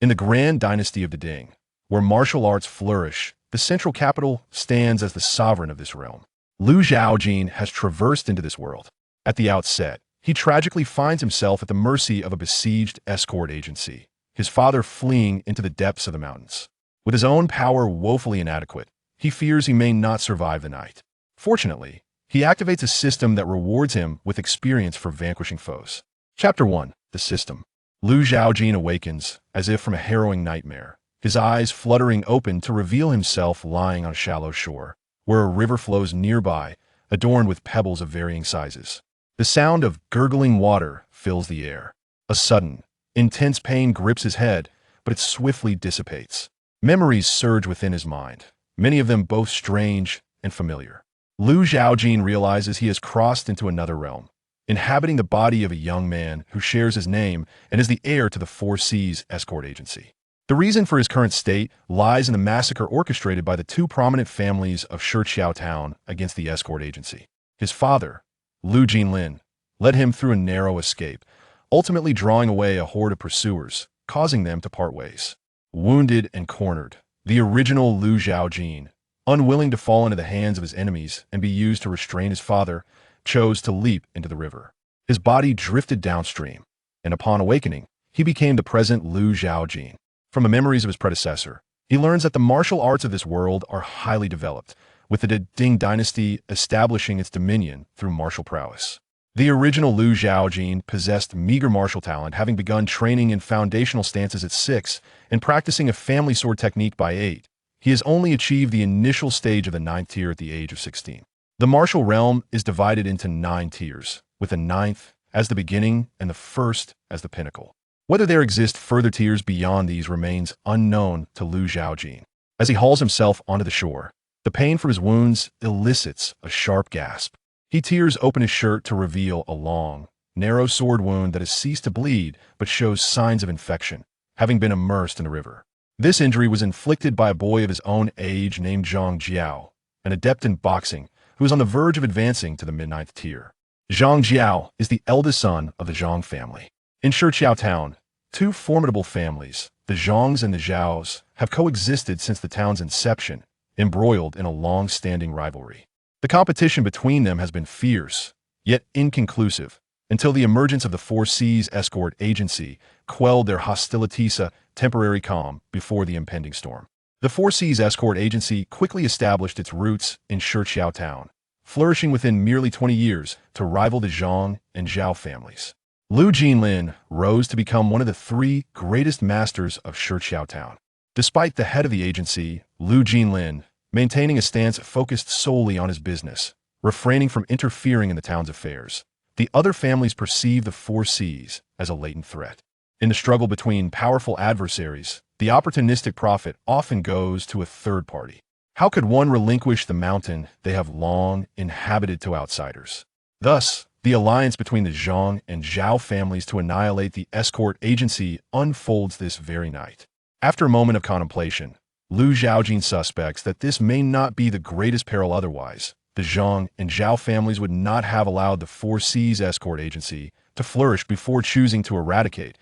In the Grand Dynasty of the Ding, where martial arts flourish, the central capital stands as the sovereign of this realm. Zhaojin has traversed into this world. At the outset, he tragically finds himself at the mercy of a besieged escort agency, his father fleeing into the depths of the mountains. With his own power woefully inadequate, he fears he may not survive the night. Fortunately, he activates a system that rewards him with experience for vanquishing foes. Chapter 1. The System. Zhaojin awakens, as if from a harrowing nightmare, his eyes fluttering open to reveal himself lying on a shallow shore, where a river flows nearby, adorned with pebbles of varying sizes. The sound of gurgling water fills the air. A sudden, intense pain grips his head, but it swiftly dissipates. Memories surge within his mind, many of them both strange and familiar. Zhaojin realizes he has crossed into another realm, inhabiting the body of a young man who shares his name and is the heir to the Four Seas escort agency. The reason for his current state lies in the massacre orchestrated by the two prominent families of Shiqiao Town against the escort agency. His father, Lu Jinlin, led him through a narrow escape, ultimately drawing away a horde of pursuers, causing them to part ways. Wounded and cornered, the original Zhaojin, unwilling to fall into the hands of his enemies and be used to restrain his father, chose to leap into the river. His body drifted downstream, and upon awakening, he became the present Zhaojin. From the memories of his predecessor, he learns that the martial arts of this world are highly developed, with the Ding Dynasty establishing its dominion through martial prowess. The original Zhaojin possessed meager martial talent, having begun training in foundational stances at 6 and practicing a family sword technique by 8. He has only achieved the initial stage of the 9th tier at the age of 16. The martial realm is divided into 9 tiers, with the 9th as the beginning and the 1st as the pinnacle. Whether there exist further tiers beyond these remains unknown to Zhaojin. As he hauls himself onto the shore, the pain from his wounds elicits a sharp gasp. He tears open his shirt to reveal a long, narrow sword wound that has ceased to bleed but shows signs of infection, having been immersed in the river. This injury was inflicted by a boy of his own age named Zhang, an adept in boxing who is on the verge of advancing to the mid-9th tier. Zhang is the eldest son of the Zhang family. In Shiqiao Town, two formidable families, the Zhangs and the Zhaos, have coexisted since the town's inception, embroiled in a long-standing rivalry. The competition between them has been fierce, yet inconclusive, until the emergence of the Four Seas escort agency quelled their hostilities, a temporary calm before the impending storm. The Four Seas escort agency quickly established its roots in Shiqiao Town, flourishing within merely 20 years to rival the Zhang and Zhao families. Lu Jinlin rose to become one of the 3 greatest masters of Shiqiao Town. Despite the head of the agency, Lu Jinlin, maintaining a stance focused solely on his business, refraining from interfering in the town's affairs, the other families perceive the Four Seas as a latent threat. In the struggle between powerful adversaries, the opportunistic profit often goes to a third party. How could one relinquish the mountain they have long inhabited to outsiders? Thus, the alliance between the Zhang and Zhao families to annihilate the escort agency unfolds this very night. After a moment of contemplation, Zhaojin suspects that this may not be the greatest peril otherwise. The Zhang and Zhao families would not have allowed the Four Seas escort agency to flourish before choosing to eradicate.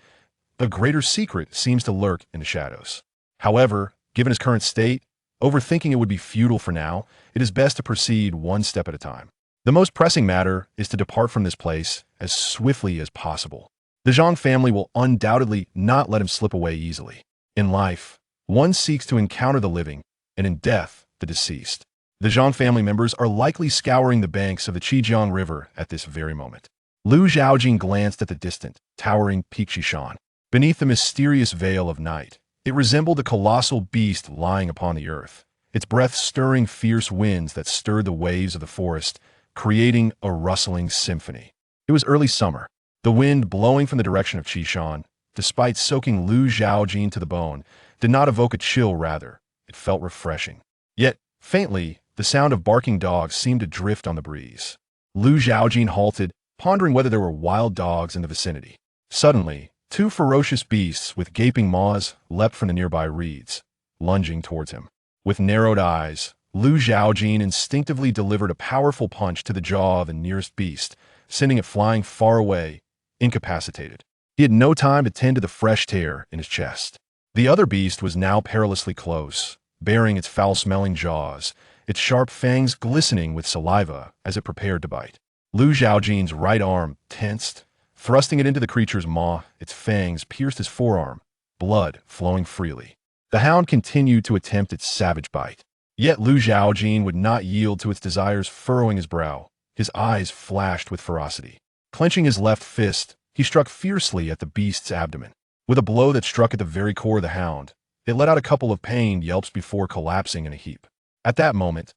A greater secret seems to lurk in the shadows. However, given his current state, overthinking it would be futile for now. It is best to proceed one step at a time. The most pressing matter is to depart from this place as swiftly as possible. The Zhang family will undoubtedly not let him slip away easily. In life, one seeks to encounter the living, and in death, the deceased. The Zhang family members are likely scouring the banks of the Qishan River at this very moment. Zhaojin glanced at the distant, towering peak Qishan. Beneath the mysterious veil of night, it resembled a colossal beast lying upon the earth, its breath stirring fierce winds that stirred the waves of the forest, creating a rustling symphony. It was early summer, the wind blowing from the direction of Qishan, despite soaking Zhaojin to the bone, did not evoke a chill, rather, it felt refreshing. Yet, faintly, the sound of barking dogs seemed to drift on the breeze. Zhaojin halted, pondering whether there were wild dogs in the vicinity. Suddenly, 2 ferocious beasts with gaping maws leapt from the nearby reeds, lunging towards him. With narrowed eyes, Zhaojin instinctively delivered a powerful punch to the jaw of the nearest beast, sending it flying far away, incapacitated. He had no time to tend to the fresh tear in his chest. The other beast was now perilously close, baring its foul-smelling jaws, its sharp fangs glistening with saliva as it prepared to bite. Zhaojin's right arm tensed, thrusting it into the creature's maw. Its fangs pierced his forearm, blood flowing freely. The hound continued to attempt its savage bite. Yet Zhaojin would not yield to its desires, furrowing his brow. His eyes flashed with ferocity. Clenching his left fist, he struck fiercely at the beast's abdomen. With a blow that struck at the very core of the hound, it let out a couple of pained yelps before collapsing in a heap. At that moment,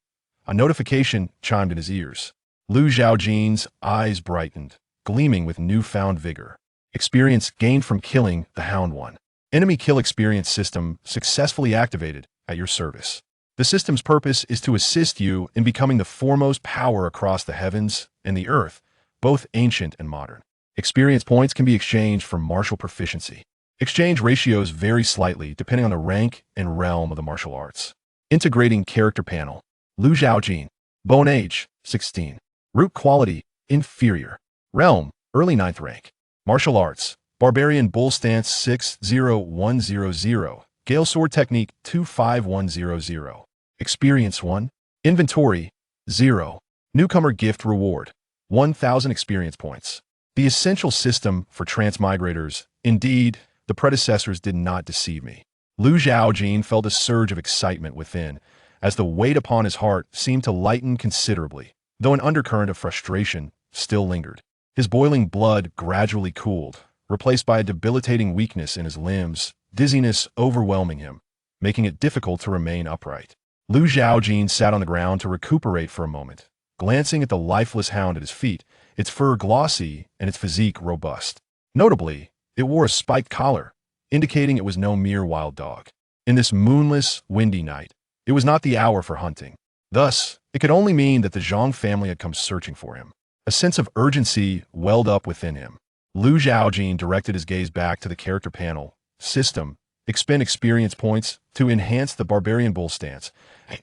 a notification chimed in his ears. Zhaojin's eyes brightened, gleaming with newfound vigor. Experience gained from killing the Hound 1. Enemy kill experience system successfully activated at your service. The system's purpose is to assist you in becoming the foremost power across the heavens and the earth, both ancient and modern. Experience points can be exchanged for martial proficiency. Exchange ratios vary slightly depending on the rank and realm of the martial arts. Integrating character panel. Zhaojin. Bone age, 16. Root quality, inferior. Realm, early 9th rank. Martial arts, Barbarian Bull Stance 60100. Gale Sword Technique 25100. Experience 1. Inventory, 0. Newcomer gift reward, 1,000 experience points. The essential system for transmigrators. Indeed, the predecessors did not deceive me. Zhaojin felt a surge of excitement within, as the weight upon his heart seemed to lighten considerably, though an undercurrent of frustration still lingered. His boiling blood gradually cooled, replaced by a debilitating weakness in his limbs, dizziness overwhelming him, making it difficult to remain upright. Zhaojin sat on the ground to recuperate for a moment, glancing at the lifeless hound at his feet, its fur glossy and its physique robust. Notably, it wore a spiked collar, indicating it was no mere wild dog. In this moonless, windy night, it was not the hour for hunting. Thus, it could only mean that the Zhang family had come searching for him. A sense of urgency welled up within him. Zhaojin directed his gaze back to the character panel. System. Expend experience points to enhance the Barbarian Bull Stance.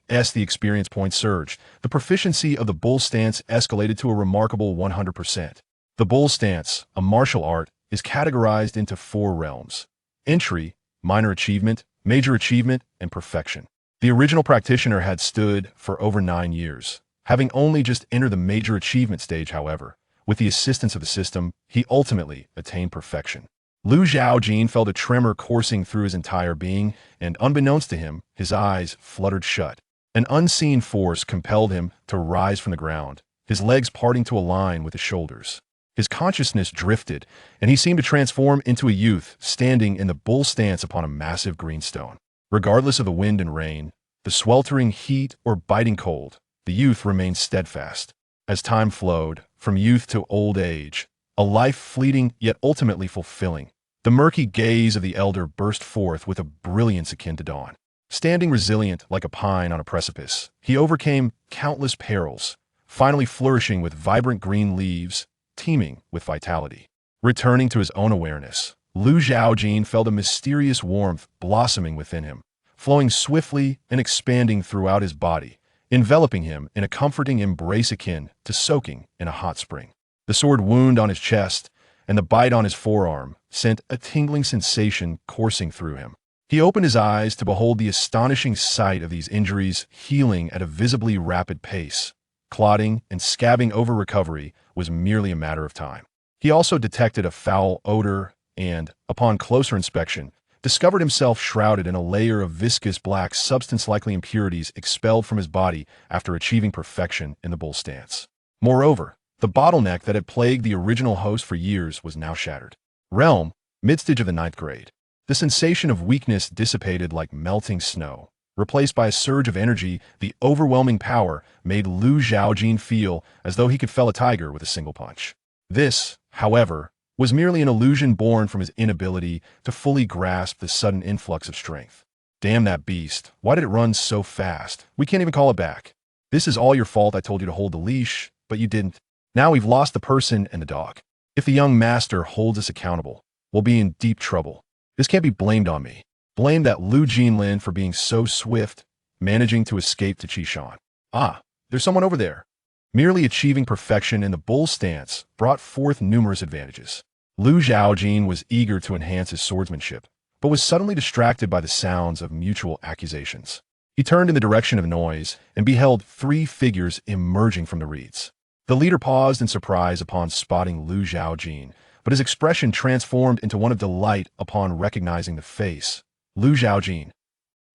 As the experience points surged, the proficiency of the Bull Stance escalated to a remarkable 100%. The Bull Stance, a martial art, is categorized into 4 realms: entry, minor achievement, major achievement, and perfection. The original practitioner had stood for over 9 years. Having only just entered the major achievement stage, however, with the assistance of the system, he ultimately attained perfection. Zhaojin felt a tremor coursing through his entire being, and unbeknownst to him, his eyes fluttered shut. An unseen force compelled him to rise from the ground, his legs parting to align with his shoulders. His consciousness drifted, and he seemed to transform into a youth standing in the bull stance upon a massive green stone. Regardless of the wind and rain, the sweltering heat or biting cold, the youth remained steadfast. As time flowed, from youth to old age, a life fleeting yet ultimately fulfilling, the murky gaze of the elder burst forth with a brilliance akin to dawn. Standing resilient like a pine on a precipice, he overcame countless perils, finally flourishing with vibrant green leaves, teeming with vitality. Returning to his own awareness, Zhaojin felt a mysterious warmth blossoming within him, flowing swiftly and expanding throughout his body, enveloping him in a comforting embrace akin to soaking in a hot spring. The sword wound on his chest and the bite on his forearm sent a tingling sensation coursing through him. He opened his eyes to behold the astonishing sight of these injuries healing at a visibly rapid pace. Clotting and scabbing over recovery was merely a matter of time. He also detected a foul odor and, upon closer inspection, discovered himself shrouded in a layer of viscous black substance-likely impurities expelled from his body after achieving perfection in the bull stance. Moreover, the bottleneck that had plagued the original host for years was now shattered. Realm, mid-stage of the 9th grade. The sensation of weakness dissipated like melting snow. Replaced by a surge of energy, the overwhelming power made Zhaojin feel as though he could fell a tiger with a single punch. This, however, was merely an illusion born from his inability to fully grasp the sudden influx of strength. Damn that beast. Why did it run so fast? We can't even call it back. This is all your fault. I told you to hold the leash, but you didn't. Now we've lost the person and the dog. If the young master holds us accountable, we'll be in deep trouble. This can't be blamed on me. Blame that Lu Jinlin for being so swift, managing to escape to Qishan. Ah, there's someone over there. Merely achieving perfection in the bull stance brought forth numerous advantages. Zhaojin was eager to enhance his swordsmanship, but was suddenly distracted by the sounds of mutual accusations. He turned in the direction of noise and beheld 3 figures emerging from the reeds. The leader paused in surprise upon spotting Zhaojin, but his expression transformed into one of delight upon recognizing the face. Zhaojin.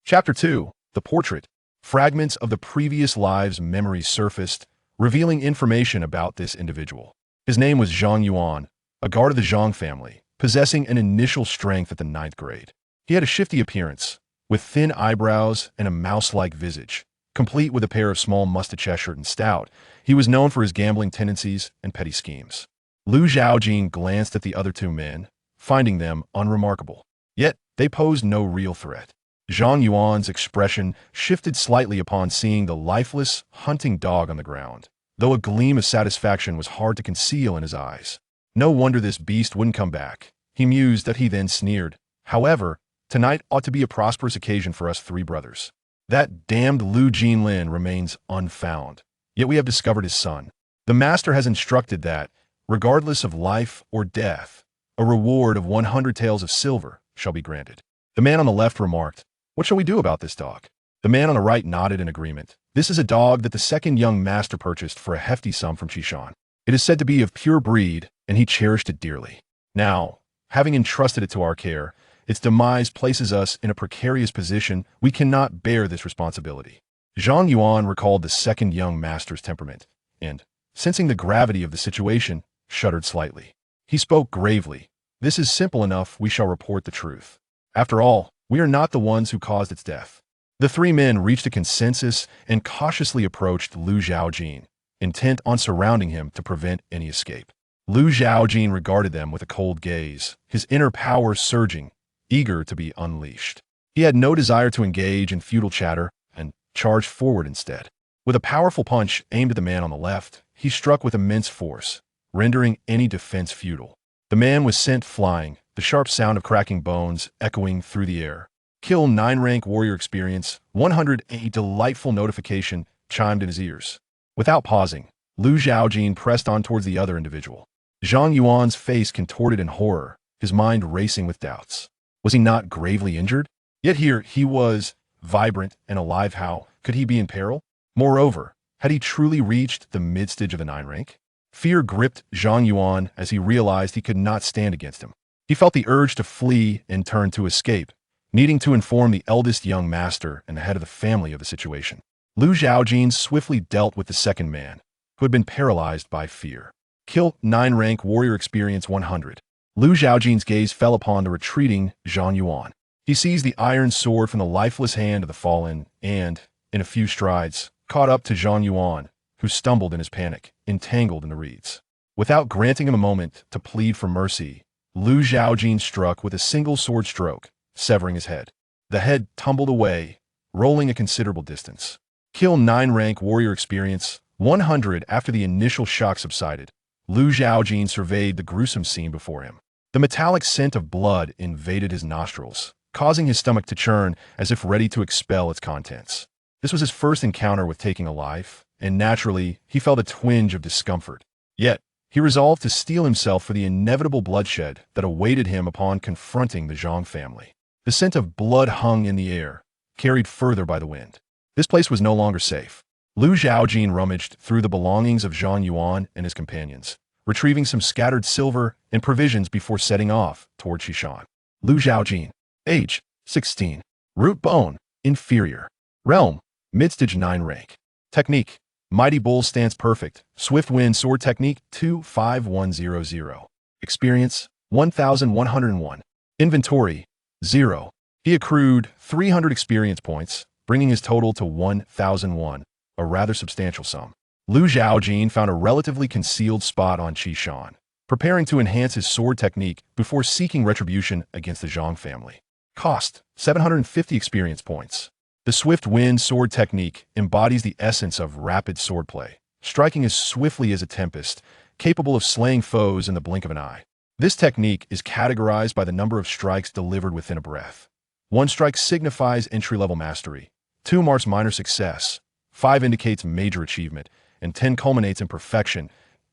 Chapter 2. The Portrait. Fragments of the previous lives' memories surfaced, revealing information about this individual. His name was Zhang Yuan, a guard of the Zhang family, possessing an initial strength at the 9th grade. He had a shifty appearance, with thin eyebrows and a mouse-like visage. Complete with a pair of small mustaches and stout, he was known for his gambling tendencies and petty schemes. Zhaojin glanced at the other 2 men, finding them unremarkable. Yet, they posed no real threat. Zhang Yuan's expression shifted slightly upon seeing the lifeless, hunting dog on the ground, though a gleam of satisfaction was hard to conceal in his eyes. No wonder this beast wouldn't come back, he mused as he then sneered. However, tonight ought to be a prosperous occasion for us 3 brothers. That damned Lu Jinlin remains unfound, yet we have discovered his son. The master has instructed that, regardless of life or death, a reward of 100 taels of silver shall be granted. The man on the left remarked, "What shall we do about this dog?" The man on the right nodded in agreement. "This is a dog that the second young master purchased for a hefty sum from Qishan. It is said to be of pure breed, and he cherished it dearly. Now, having entrusted it to our care, its demise places us in a precarious position. We cannot bear this responsibility." Zhang Yuan recalled the second young master's temperament, and, sensing the gravity of the situation, shuddered slightly. He spoke gravely. "This is simple enough. We shall report the truth. After all, we are not the ones who caused its death." The 3 men reached a consensus and cautiously approached Zhaojin, intent on surrounding him to prevent any escape. Zhaojin regarded them with a cold gaze, his inner power surging, eager to be unleashed. He had no desire to engage in futile chatter and charged forward instead. With a powerful punch aimed at the man on the left, he struck with immense force, rendering any defense futile. The man was sent flying, the sharp sound of cracking bones echoing through the air. Kill 9 rank warrior experience, 100. A delightful notification chimed in his ears. Without pausing, Zhaojin pressed on towards the other individual. Zhang Yuan's face contorted in horror, his mind racing with doubts. Was he not gravely injured? Yet here he was, vibrant and alive. How could he be in peril? Moreover, had he truly reached the mid-stage of the 9 rank? Fear gripped Zhang Yuan as he realized he could not stand against him. He felt the urge to flee and turn to escape, needing to inform the eldest young master and the head of the family of the situation. Zhaojin swiftly dealt with the second man, who had been paralyzed by fear. Kill 9 rank warrior experience 100. Zhaojin's gaze fell upon the retreating Zhang Yuan. He seized the iron sword from the lifeless hand of the fallen and, in a few strides, caught up to Zhang Yuan, who stumbled in his panic, entangled in the reeds. Without granting him a moment to plead for mercy, Zhaojin struck with a single sword stroke, severing his head. The head tumbled away, rolling a considerable distance. Kill 9 rank warrior experience 100. After the initial shock subsided, Zhaojin surveyed the gruesome scene before him. The metallic scent of blood invaded his nostrils, causing his stomach to churn as if ready to expel its contents. This was his first encounter with taking a life, and naturally, he felt a twinge of discomfort. Yet, he resolved to steel himself for the inevitable bloodshed that awaited him upon confronting the Zhang family. The scent of blood hung in the air, carried further by the wind. This place was no longer safe. Zhaojin rummaged through the belongings of Zhang Yuan and his companions, retrieving some scattered silver and provisions before setting off toward Qishan. Zhaojin. Age, 16. Root bone, inferior. Realm, mid-stage 9 rank. Technique, Mighty Bull Stance perfect. Swift Wind Sword Technique 25100. Experience, 1101. Inventory, 0. He accrued 300 experience points, bringing his total to 1001, a rather substantial sum. Zhaojin found a relatively concealed spot on Qishan, preparing to enhance his sword technique before seeking retribution against the Zhang family. Cost, 750 experience points. The Swift Wind Sword Technique embodies the essence of rapid swordplay, striking as swiftly as a tempest, capable of slaying foes in the blink of an eye. This technique is categorized by the number of strikes delivered within a breath. 1 strike signifies entry-level mastery, 2 marks minor success, 5 indicates major achievement, and 10 culminates in perfection.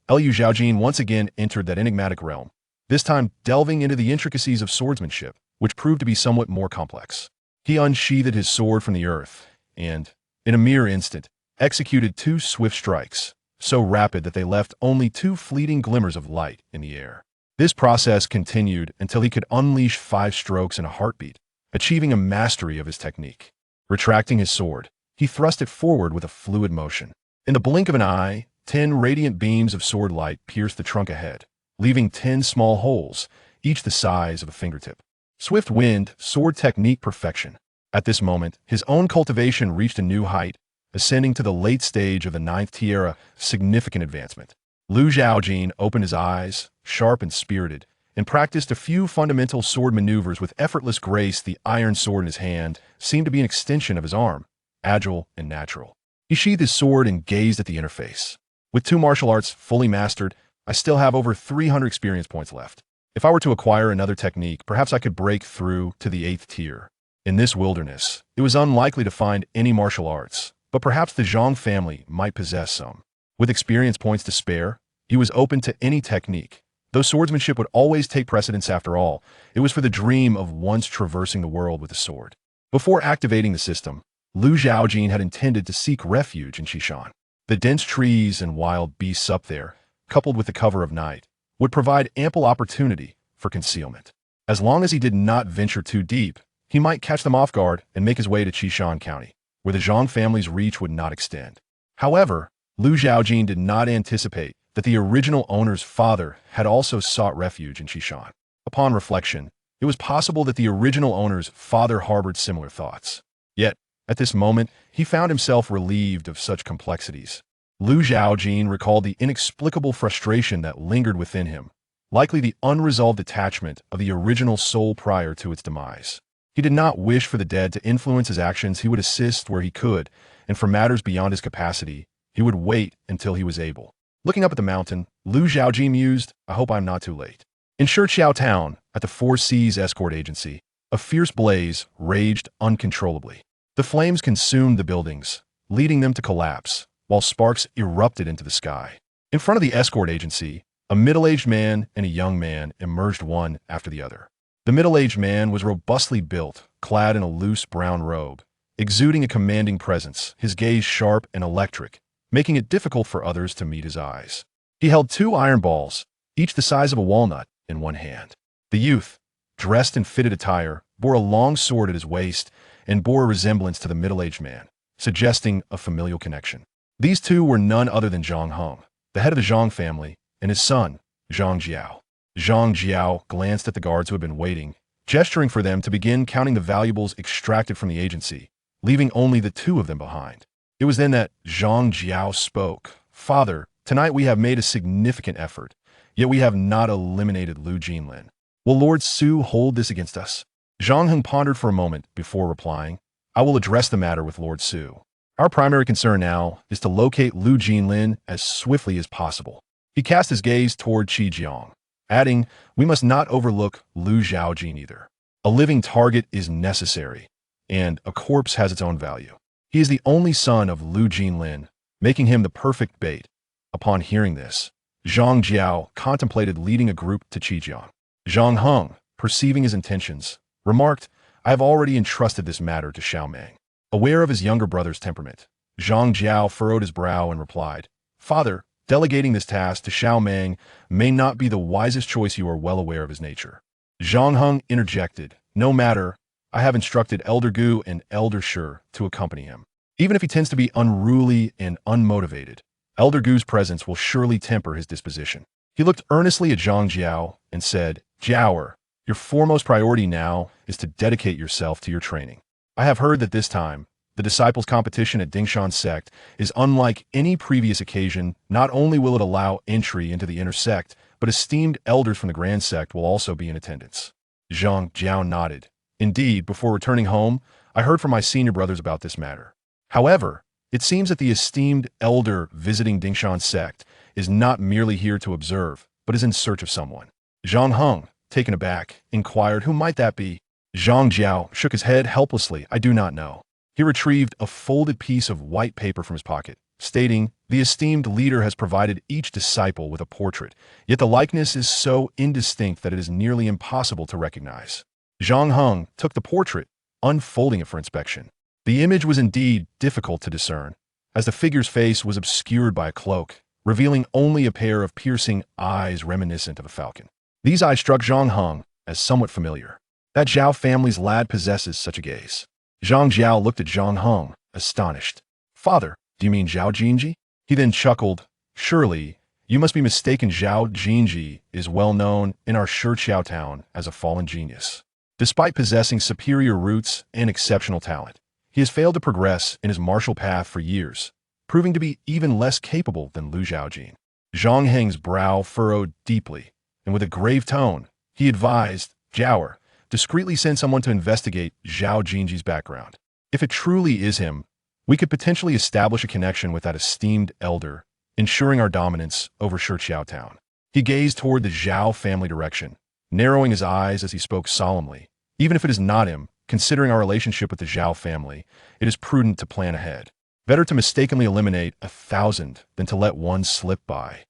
Zhaojin once again entered that enigmatic realm, this time delving into the intricacies of swordsmanship, which proved to be somewhat more complex. He unsheathed his sword from the earth, and, in a mere instant, executed 2 swift strikes, so rapid that they left only 2 fleeting glimmers of light in the air. This process continued until he could unleash 5 strokes in a heartbeat, achieving a mastery of his technique. Retracting his sword, he thrust it forward with a fluid motion. In the blink of an eye, 10 radiant beams of sword light pierced the trunk ahead, leaving 10 small holes, each the size of a fingertip. Swift wind, sword technique perfection. At this moment, his own cultivation reached a new height, ascending to the late stage of the 9th tiara, significant advancement. Zhaojin opened his eyes, sharp and spirited, and practiced a few fundamental sword maneuvers with effortless grace. The iron sword in his hand seemed to be an extension of his arm, agile and natural. He sheathed his sword and gazed at the interface. With 2 martial arts fully mastered, I still have over 300 experience points left. If I were to acquire another technique, perhaps I could break through to the 8th tier. In this wilderness, it was unlikely to find any martial arts, but perhaps the Zhang family might possess some. With experience points to spare, he was open to any technique. Though swordsmanship would always take precedence after all, it was for the dream of once traversing the world with a sword. Before activating the system, Zhaojin had intended to seek refuge in Qishan. The dense trees and wild beasts up there, coupled with the cover of night, would provide ample opportunity for concealment. As long as he did not venture too deep, he might catch them off guard and make his way to Qishan County, where the Zhang family's reach would not extend. However, Zhaojin did not anticipate that the original owner's father had also sought refuge in Qishan. Upon reflection, it was possible that the original owner's father harbored similar thoughts. Yet, at this moment, he found himself relieved of such complexities. Zhaojin recalled the inexplicable frustration that lingered within him, likely the unresolved attachment of the original soul prior to its demise. He did not wish for the dead to influence his actions. He would assist where he could, and for matters beyond his capacity, he would wait until he was able. Looking up at the mountain, Zhaojin mused, I hope I'm not too late. In Shiqiao Town, at the Four Seas escort agency, a fierce blaze raged uncontrollably. The flames consumed the buildings, leading them to collapse, while sparks erupted into the sky. In front of the escort agency, a middle-aged man and a young man emerged one after the other. The middle-aged man was robustly built, clad in a loose brown robe, exuding a commanding presence, his gaze sharp and electric, making it difficult for others to meet his eyes. He held 2 iron balls, each the size of a walnut, in one hand. The youth, dressed in fitted attire, bore a long sword at his waist and bore a resemblance to the middle-aged man, suggesting a familial connection. These 2 were none other than Zhang Heng, the head of the Zhang family, and his son, Zhang Jiao. Zhang Jiao glanced at the guards who had been waiting, gesturing for them to begin counting the valuables extracted from the agency, leaving only the 2 of them behind. It was then that Zhang Jiao spoke. Father, tonight we have made a significant effort, yet we have not eliminated Lu Jinlin. Will Lord Su hold this against us? Zhang Heng pondered for a moment before replying, I will address the matter with Lord Su. Our primary concern now is to locate Lu Jinlin as swiftly as possible. He cast his gaze toward Qijiang, adding, we must not overlook Lu Zhaojin either. A living target is necessary, and a corpse has its own value. He is the only son of Lu Jinlin, making him the perfect bait. Upon hearing this, Zhang Jiao contemplated leading a group to Qijiang. Zhang Heng, perceiving his intentions, remarked, I have already entrusted this matter to Xiaomeng. Aware of his younger brother's temperament, Zhang Jiao furrowed his brow and replied, Father, delegating this task to Xiaomeng may not be the wisest choice. You are well aware of his nature. Zhang Heng interjected, no matter, I have instructed Elder Gu and Elder Shi to accompany him. Even if he tends to be unruly and unmotivated, Elder Gu's presence will surely temper his disposition. He looked earnestly at Zhang Jiao and said, Jiaoer, your foremost priority now is to dedicate yourself to your training. I have heard that this time, the disciples' competition at Dingshan sect is unlike any previous occasion. Not only will it allow entry into the inner sect, but esteemed elders from the grand sect will also be in attendance. Zhang Jiao nodded. Indeed, before returning home, I heard from my senior brothers about this matter. However, it seems that the esteemed elder visiting Dingshan sect is not merely here to observe, but is in search of someone. Zhang Heng, taken aback, inquired, who might that be? Zhang Jiao shook his head helplessly. I do not know. He retrieved a folded piece of white paper from his pocket, stating, the esteemed leader has provided each disciple with a portrait, yet the likeness is so indistinct that it is nearly impossible to recognize. Zhang Heng took the portrait, unfolding it for inspection. The image was indeed difficult to discern, as the figure's face was obscured by a cloak, revealing only a pair of piercing eyes reminiscent of a falcon. These eyes struck Zhang Heng as somewhat familiar. That Zhao family's lad possesses such a gaze. Zhang Jiao looked at Zhang Heng, astonished. Father, do you mean Zhaojin? He then chuckled. Surely, you must be mistaken. Zhaojin is well known in our Shiqiao town as a fallen genius. Despite possessing superior roots and exceptional talent, he has failed to progress in his martial path for years, proving to be even less capable than Lu Zhaojin. Zhang Heng's brow furrowed deeply, and with a grave tone, he advised Zhaoer, discreetly send someone to investigate Zhao Jinji's background. If it truly is him, we could potentially establish a connection with that esteemed elder, ensuring our dominance over Shiqiao town. He gazed toward the Zhao family direction, narrowing his eyes as he spoke solemnly. Even if it is not him, considering our relationship with the Zhao family, it is prudent to plan ahead. Better to mistakenly eliminate 1,000 than to let one slip by.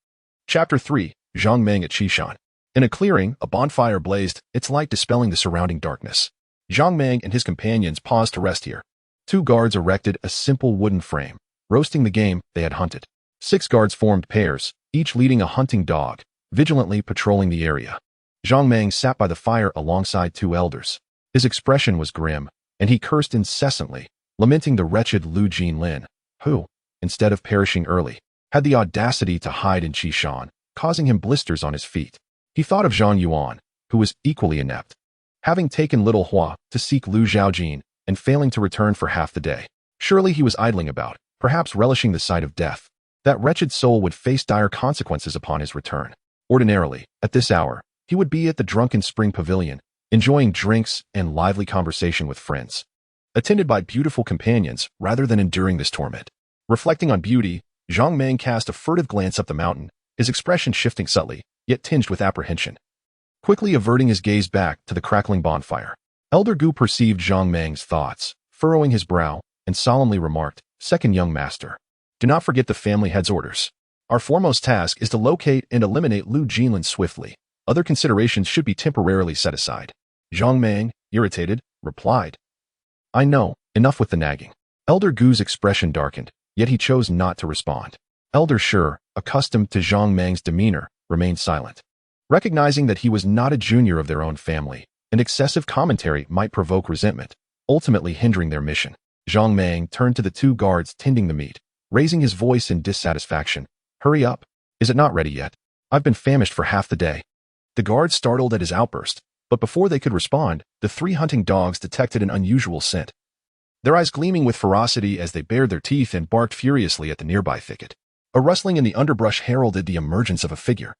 Chapter 3. Zhang Meng at Qishan. In a clearing, a bonfire blazed, its light dispelling the surrounding darkness. Zhang Meng and his companions paused to rest here. 2 guards erected a simple wooden frame, roasting the game they had hunted. 6 guards formed pairs, each leading a hunting dog, vigilantly patrolling the area. Zhang Meng sat by the fire alongside 2 elders. His expression was grim, and he cursed incessantly, lamenting the wretched Lu Jinlin, who, instead of perishing early, had the audacity to hide in Qishan, causing him blisters on his feet. He thought of Zhang Yuan, who was equally inept, having taken Little Hua to seek Lu Zhaojin and failing to return for half the day. Surely he was idling about, perhaps relishing the sight of death. That wretched soul would face dire consequences upon his return. Ordinarily, at this hour, he would be at the Drunken Spring Pavilion, enjoying drinks and lively conversation with friends, attended by beautiful companions rather than enduring this torment. Reflecting on beauty, Zhang Meng cast a furtive glance up the mountain, his expression shifting subtly, yet tinged with apprehension. Quickly averting his gaze back to the crackling bonfire, Elder Gu perceived Zhang Meng's thoughts, furrowing his brow, and solemnly remarked, "Second young master, do not forget the family head's orders. Our foremost task is to locate and eliminate Lu Jinlin swiftly. Other considerations should be temporarily set aside." Zhang Meng, irritated, replied, "I know, enough with the nagging." Elder Gu's expression darkened, yet he chose not to respond. Elder Shi, accustomed to Zhang Meng's demeanor, remained silent. Recognizing that he was not a junior of their own family, and excessive commentary might provoke resentment, ultimately hindering their mission, Zhang Meng turned to the 2 guards tending the meat, raising his voice in dissatisfaction. "Hurry up. Is it not ready yet? I've been famished for half the day." The guards startled at his outburst, but before they could respond, the 3 hunting dogs detected an unusual scent. Their eyes gleaming with ferocity as they bared their teeth and barked furiously at the nearby thicket. A rustling in the underbrush heralded the emergence of a figure,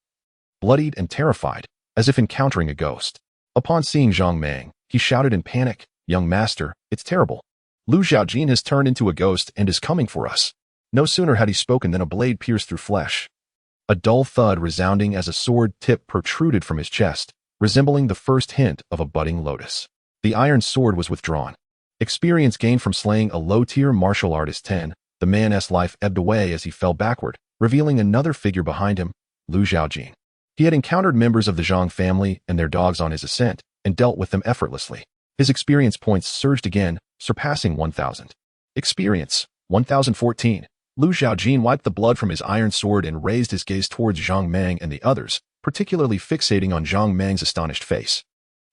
bloodied and terrified, as if encountering a ghost. Upon seeing Zhang Meng, he shouted in panic, "Young master, it's terrible. Lu Zhaojin has turned into a ghost and is coming for us." No sooner had he spoken than a blade pierced through flesh. A dull thud resounding as a sword tip protruded from his chest, resembling the first hint of a budding lotus. The iron sword was withdrawn. Experience gained from slaying a low-tier martial artist 10, the man's life ebbed away as he fell backward, revealing another figure behind him, Lu Zhaojin. He had encountered members of the Zhang family and their dogs on his ascent, and dealt with them effortlessly. His experience points surged again, surpassing 1,000. Experience, 1,014. Lu Zhaojin wiped the blood from his iron sword and raised his gaze towards Zhang Meng and the others, particularly fixating on Zhang Meng's astonished face.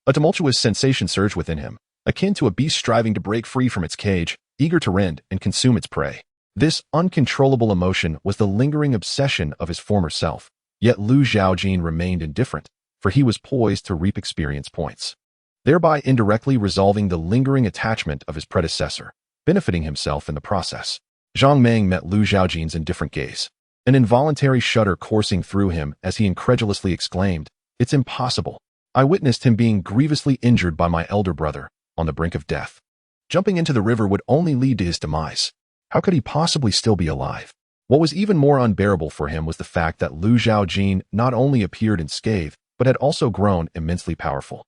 A tumultuous sensation surged within him, akin to a beast striving to break free from its cage, eager to rend and consume its prey. This uncontrollable emotion was the lingering obsession of his former self, yet Lu Zhaojin remained indifferent, for he was poised to reap experience points, thereby indirectly resolving the lingering attachment of his predecessor, benefiting himself in the process. Zhang Meng met Lu Zhaojin's indifferent gaze, an involuntary shudder coursing through him as he incredulously exclaimed, "It's impossible. I witnessed him being grievously injured by my elder brother, on the brink of death. Jumping into the river would only lead to his demise. How could he possibly still be alive?" What was even more unbearable for him was the fact that Lu Zhaojin not only appeared unscathed, but had also grown immensely powerful.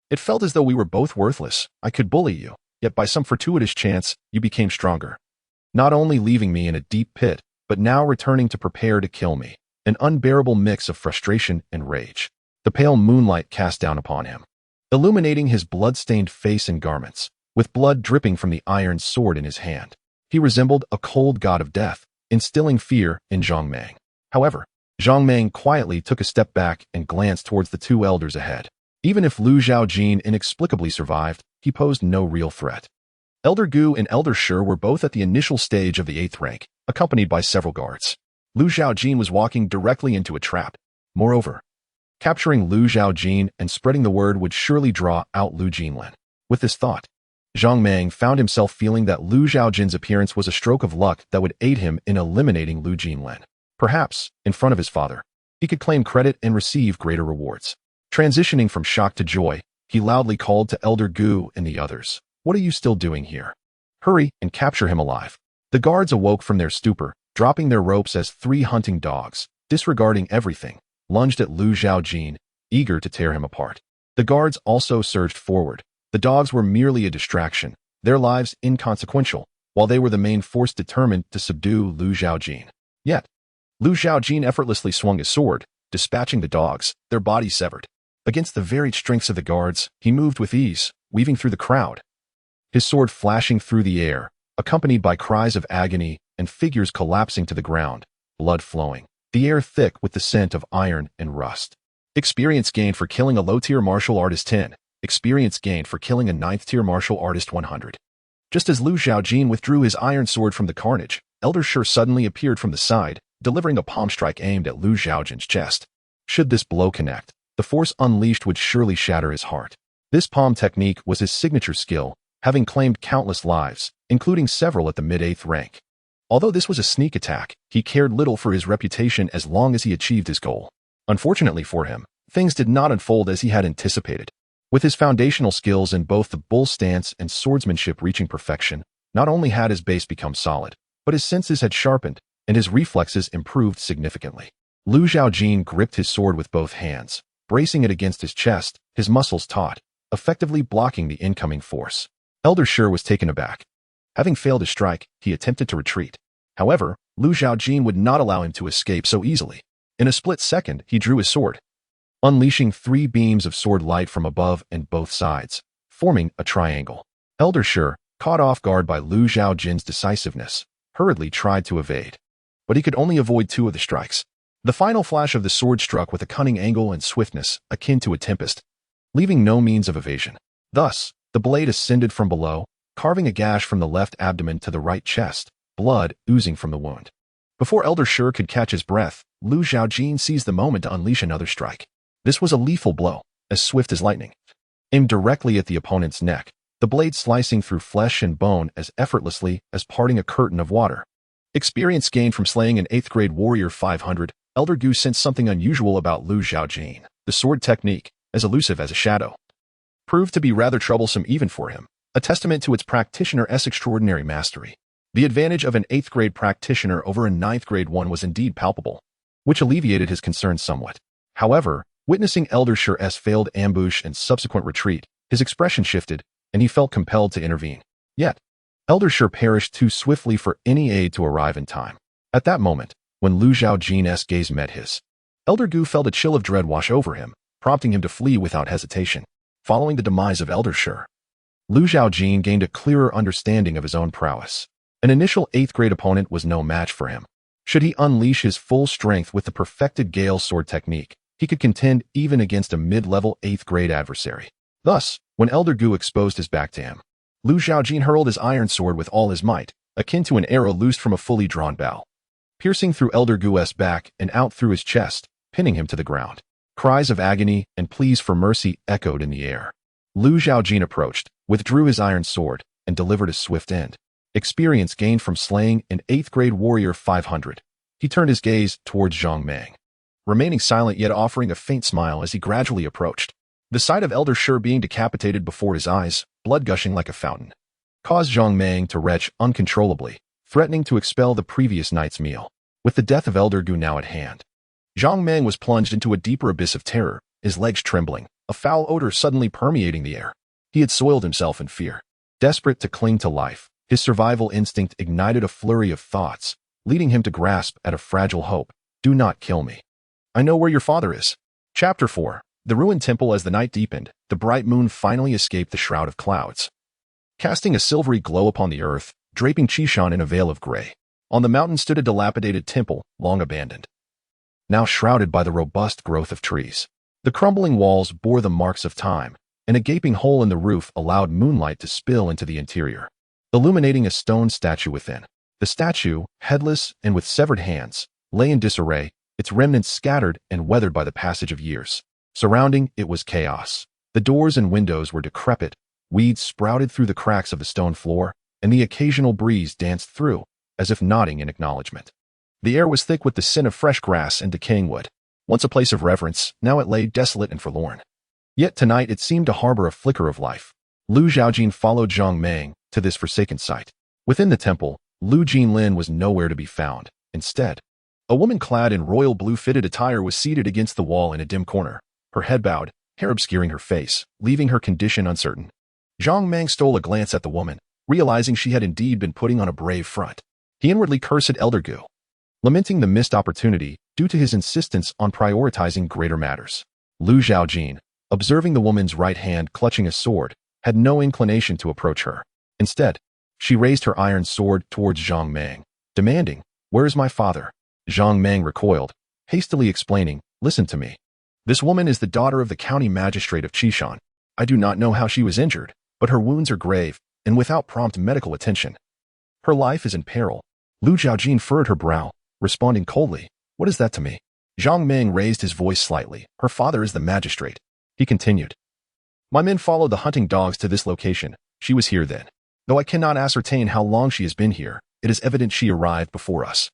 "It felt as though we were both worthless. I could bully you, yet by some fortuitous chance, you became stronger, not only leaving me in a deep pit, but now returning to prepare to kill me." An unbearable mix of frustration and rage. The pale moonlight cast down upon him. illuminating his blood-stained face and garments. With blood dripping from the iron sword in his hand, he resembled a cold god of death, instilling fear in Zhang. However, Zhang quietly took a step back and glanced towards the two elders ahead. Even if Zhaojin inexplicably survived, he posed no real threat. Elder Gu and Elder Shi were both at the initial stage of the 8th rank, accompanied by several guards. Zhaojin was walking directly into a trap. Moreover, capturing Zhaojin and spreading the word would surely draw out Lu Jinlin. With this thought, Zhang found himself feeling that Zhaojin's appearance was a stroke of luck that would aid him in eliminating Lu Jinlin. Perhaps, in front of his father, he could claim credit and receive greater rewards. Transitioning from shock to joy, he loudly called to Elder Gu and the others. "What are you still doing here? Hurry and capture him alive." The guards awoke from their stupor, dropping their ropes as 3 hunting dogs, disregarding everything, lunged at Zhaojin, eager to tear him apart. The guards also surged forward. The dogs were merely a distraction, their lives inconsequential, while they were the main force determined to subdue Zhaojin. Yet, Zhaojin effortlessly swung his sword, dispatching the dogs, their bodies severed. Against the varied strengths of the guards, he moved with ease, weaving through the crowd, his sword flashing through the air, accompanied by cries of agony and figures collapsing to the ground, blood flowing, the air thick with the scent of iron and rust. Experience gained for killing a low-tier martial artist 10. Experience gained for killing a 9th-tier martial artist 100. Just as Zhaojin withdrew his iron sword from the carnage, Elder Shi suddenly appeared from the side, delivering a palm strike aimed at Zhaojin's chest. Should this blow connect, the force unleashed would surely shatter his heart. This palm technique was his signature skill, having claimed countless lives, including several at the mid-8th rank. Although this was a sneak attack, he cared little for his reputation as long as he achieved his goal. Unfortunately for him, things did not unfold as he had anticipated. With his foundational skills in both the bull stance and swordsmanship reaching perfection, not only had his base become solid, but his senses had sharpened, and his reflexes improved significantly. Zhaojin gripped his sword with both hands, bracing it against his chest, his muscles taut, effectively blocking the incoming force. Elder Shi was taken aback. Having failed to strike, he attempted to retreat. However, Zhaojin would not allow him to escape so easily. In a split second, he drew his sword, unleashing 3 beams of sword light from above and both sides, forming a triangle. Elder Shi, caught off guard by Zhaojin's decisiveness, hurriedly tried to evade. But he could only avoid 2 of the strikes. The final flash of the sword struck with a cunning angle and swiftness akin to a tempest, leaving no means of evasion. Thus, the blade ascended from below, carving a gash from the left abdomen to the right chest, blood oozing from the wound. Before Elder Shi could catch his breath, Zhaojin seized the moment to unleash another strike. This was a lethal blow, as swift as lightning. Aimed directly at the opponent's neck, the blade slicing through flesh and bone as effortlessly as parting a curtain of water. Experience gained from slaying an 8th grade warrior 500, Elder Gu sensed something unusual about Zhaojin. The sword technique, as elusive as a shadow, proved to be rather troublesome even for him, a testament to its practitioner's extraordinary mastery. The advantage of an 8th grade practitioner over a 9th grade one was indeed palpable, which alleviated his concerns somewhat. However, witnessing Elder Shi's failed ambush and subsequent retreat, his expression shifted, and he felt compelled to intervene. Yet, Elder Shi perished too swiftly for any aid to arrive in time. At that moment, when Zhaojin's gaze met his, Elder Gu felt a chill of dread wash over him, prompting him to flee without hesitation. Following the demise of Elder Shi, Zhaojin gained a clearer understanding of his own prowess. An initial 8th grade opponent was no match for him. Should he unleash his full strength with the perfected Gale Sword technique, he could contend even against a mid-level 8th grade adversary. Thus, when Elder Gu exposed his back to him, Zhaojin hurled his iron sword with all his might, akin to an arrow loosed from a fully drawn bow, piercing through Elder Gu's back and out through his chest, pinning him to the ground. Cries of agony and pleas for mercy echoed in the air. Zhaojin approached, withdrew his iron sword, and delivered a swift end. Experience gained from slaying an 8th grade warrior 500. He turned his gaze towards Zhang, remaining silent yet offering a faint smile as he gradually approached. The sight of Elder Shi being decapitated before his eyes, blood gushing like a fountain, caused Zhang to retch uncontrollably, threatening to expel the previous night's meal. With the death of Elder Gu now at hand, Zhang was plunged into a deeper abyss of terror, his legs trembling, a foul odor suddenly permeating the air. He had soiled himself in fear. Desperate to cling to life, his survival instinct ignited a flurry of thoughts, leading him to grasp at a fragile hope. Do not kill me. I know where your father is. Chapter 4. The ruined temple. As the night deepened, the bright moon finally escaped the shroud of clouds, casting a silvery glow upon the earth, draping Qishan in a veil of gray. On the mountain stood a dilapidated temple, long abandoned, now shrouded by the robust growth of trees. The crumbling walls bore the marks of time, and a gaping hole in the roof allowed moonlight to spill into the interior, illuminating a stone statue within. The statue, headless and with severed hands, lay in disarray, its remnants scattered and weathered by the passage of years. Surrounding it was chaos. The doors and windows were decrepit, weeds sprouted through the cracks of the stone floor, and the occasional breeze danced through, as if nodding in acknowledgement. The air was thick with the scent of fresh grass and decaying wood. Once a place of reverence, now it lay desolate and forlorn. Yet tonight it seemed to harbor a flicker of life. Zhaojin followed Zhang to this forsaken site. Within the temple, Lu Jinlin was nowhere to be found. Instead, a woman clad in royal blue fitted attire was seated against the wall in a dim corner, her head bowed, hair obscuring her face, leaving her condition uncertain. Zhang stole a glance at the woman, realizing she had indeed been putting on a brave front. He inwardly cursed Elder Gu, lamenting the missed opportunity due to his insistence on prioritizing greater matters. Zhaojin, observing the woman's right hand clutching a sword, had no inclination to approach her. Instead, she raised her iron sword towards Zhang, demanding, "Where is my father?" Zhang recoiled, hastily explaining, "Listen to me. This woman is the daughter of the county magistrate of Qishan. I do not know how she was injured, but her wounds are grave, and without prompt medical attention, her life is in peril." Zhaojin furrowed her brow, responding coldly, "What is that to me?" Zhang raised his voice slightly. "Her father is the magistrate." He continued, "My men followed the hunting dogs to this location. She was here then. Though I cannot ascertain how long she has been here, it is evident she arrived before us.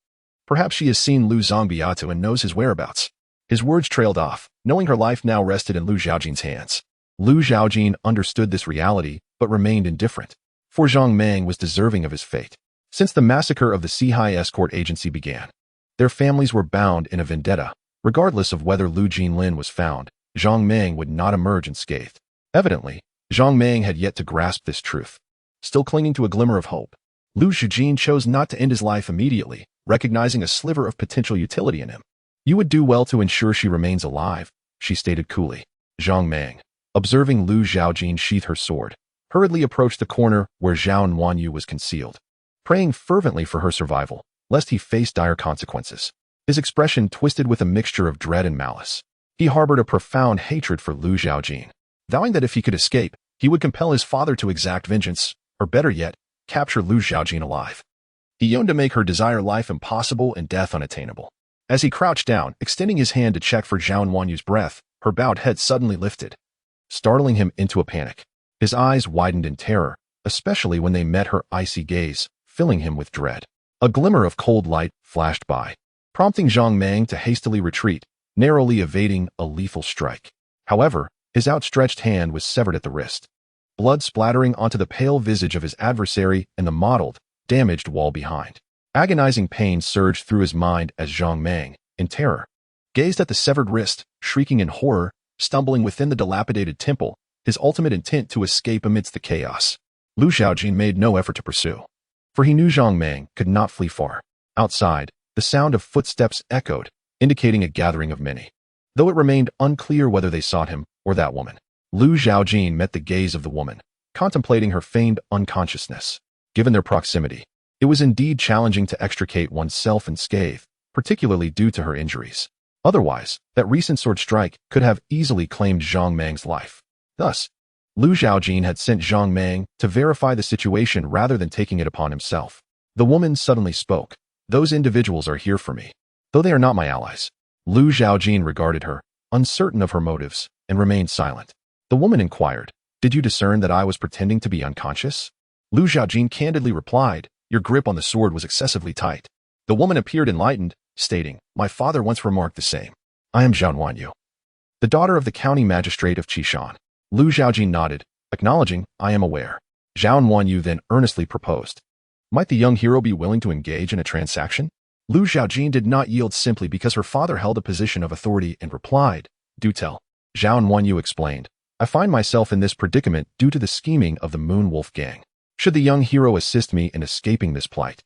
Perhaps she has seen Lu Zongbiatu and knows his whereabouts." His words trailed off, knowing her life now rested in Lu Zhaojin's hands. Lu Zhaojin understood this reality, but remained indifferent, for Zhang was deserving of his fate. Since the massacre of the Sihai escort agency began, their families were bound in a vendetta. Regardless of whether Lu Jinlin was found, Zhang would not emerge unscathed. Evidently, Zhang had yet to grasp this truth. Still clinging to a glimmer of hope, Lu Zhaojin chose not to end his life immediately, recognizing a sliver of potential utility in him. "You would do well to ensure she remains alive," she stated coolly. Zhang, observing Lu Zhaojin sheath her sword, hurriedly approached the corner where Zhao Wanyu was concealed, praying fervently for her survival, lest he face dire consequences. His expression twisted with a mixture of dread and malice. He harbored a profound hatred for Lu Zhaojin, vowing that if he could escape, he would compel his father to exact vengeance, or better yet, capture Lu Zhaojin alive. He yearned to make her desire life impossible and death unattainable. As he crouched down, extending his hand to check for Zhao Wanyu's breath, her bowed head suddenly lifted, startling him into a panic. His eyes widened in terror, especially when they met her icy gaze, filling him with dread. A glimmer of cold light flashed by, prompting Zhang to hastily retreat, narrowly evading a lethal strike. However, his outstretched hand was severed at the wrist, blood splattering onto the pale visage of his adversary and the mottled, damaged wall behind. Agonizing pain surged through his mind as Zhang, in terror, gazed at the severed wrist, shrieking in horror, stumbling within the dilapidated temple, his ultimate intent to escape amidst the chaos. Lu Zhaojin made no effort to pursue, for he knew Zhang could not flee far. Outside, the sound of footsteps echoed, indicating a gathering of many. Though it remained unclear whether they sought him or that woman, Lu Zhaojin met the gaze of the woman, contemplating her feigned unconsciousness. Given their proximity, it was indeed challenging to extricate oneself unscathed, particularly due to her injuries. Otherwise, that recent sword strike could have easily claimed Zhang life. Thus, Lu Zhaojin had sent Zhang to verify the situation rather than taking it upon himself. The woman suddenly spoke. "Those individuals are here for me, though they are not my allies." Lu Zhaojin regarded her, uncertain of her motives, and remained silent. The woman inquired, "Did you discern that I was pretending to be unconscious?" Lu Zhaojin candidly replied, "Your grip on the sword was excessively tight." The woman appeared enlightened, stating, "My father once remarked the same. I am Zhao Wanyu, the daughter of the county magistrate of Qishan." Lu Zhaojin nodded, acknowledging, "I am aware." Zhao Wanyu then earnestly proposed, "Might the young hero be willing to engage in a transaction?" Lu Zhaojin did not yield simply because her father held a position of authority and replied, "Do tell." Zhao Wanyu explained, "I find myself in this predicament due to the scheming of the Moon Wolf gang. Should the young hero assist me in escaping this plight,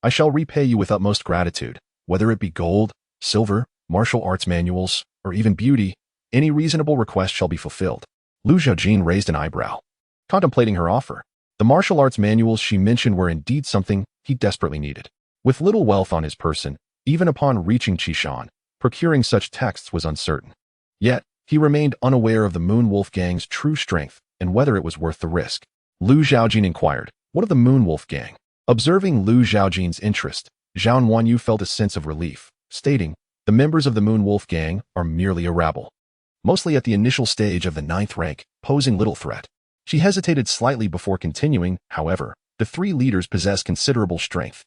I shall repay you with utmost gratitude, whether it be gold, silver, martial arts manuals, or even beauty." Any reasonable request shall be fulfilled. Zhaojin raised an eyebrow, contemplating her offer. The martial arts manuals she mentioned were indeed something he desperately needed. With little wealth on his person, even upon reaching Qishan, procuring such texts was uncertain. Yet, he remained unaware of the Moon Wolf Gang's true strength and whether it was worth the risk. Zhaojin inquired, "What of the Moon Wolf Gang?" Observing Zhaojin's interest, Zhang Wanyu felt a sense of relief, stating, "The members of the Moon Wolf Gang are merely a rabble, mostly at the initial stage of the 9th rank, posing little threat." She hesitated slightly before continuing, however, the 3 leaders possess considerable strength.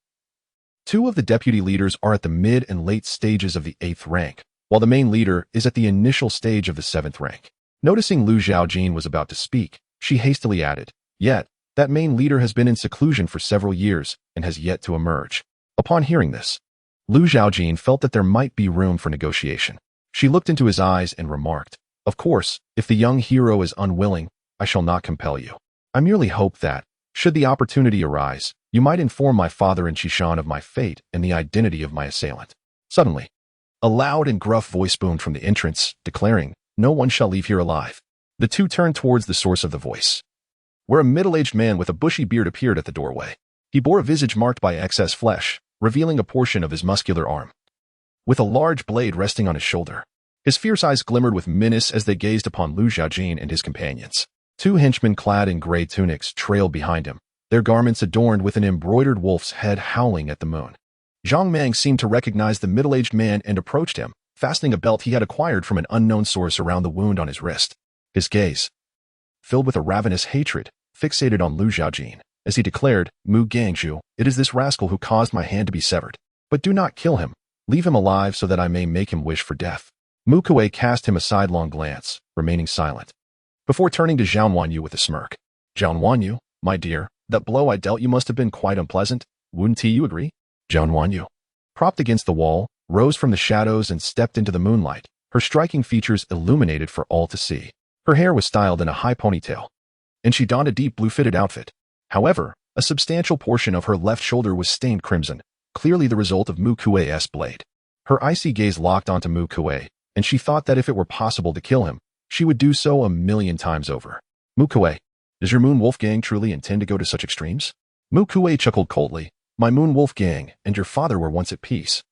2 of the deputy leaders are at the mid and late stages of the 8th rank, while the main leader is at the initial stage of the 7th rank. Noticing Zhaojin was about to speak, she hastily added, "Yet, that main leader has been in seclusion for several years and has yet to emerge." Upon hearing this, Zhaojin felt that there might be room for negotiation. She looked into his eyes and remarked, "Of course, if the young hero is unwilling, I shall not compel you. I merely hope that, should the opportunity arise, you might inform my father and Qishan of my fate and the identity of my assailant." Suddenly, a loud and gruff voice boomed from the entrance, declaring, "No one shall leave here alive." The 2 turned towards the source of the voice, where a middle-aged man with a bushy beard appeared at the doorway. He bore a visage marked by excess flesh, revealing a portion of his muscular arm, with a large blade resting on his shoulder. His fierce eyes glimmered with menace as they gazed upon Zhaojin and his companions. 2 henchmen clad in gray tunics trailed behind him, their garments adorned with an embroidered wolf's head howling at the moon. Zhang Mang seemed to recognize the middle-aged man and approached him, fastening a belt he had acquired from an unknown source around the wound on his wrist. His gaze, filled with a ravenous hatred, fixated on Zhaojin, as he declared, "Mu Gangzhu, it is this rascal who caused my hand to be severed. But do not kill him. Leave him alive so that I may make him wish for death." Mu Kuei cast him a sidelong glance, remaining silent, before turning to Zhang Wanyu with a smirk. "Zhang Wanyu, my dear, that blow I dealt you must have been quite unpleasant. Wouldn't you agree?" Zhang Wanyu, propped against the wall, rose from the shadows and stepped into the moonlight, her striking features illuminated for all to see. Her hair was styled in a high ponytail, and she donned a deep blue-fitted outfit. However, a substantial portion of her left shoulder was stained crimson, clearly the result of Mu Kuei's blade. Her icy gaze locked onto Mu Kuei, and she thought that if it were possible to kill him, she would do so 1,000,000 times over. "Mu Kuei, does your Moon Wolf Gang truly intend to go to such extremes?" Mu Kuei chuckled coldly. "My Moon Wolf Gang and your father were once at peace,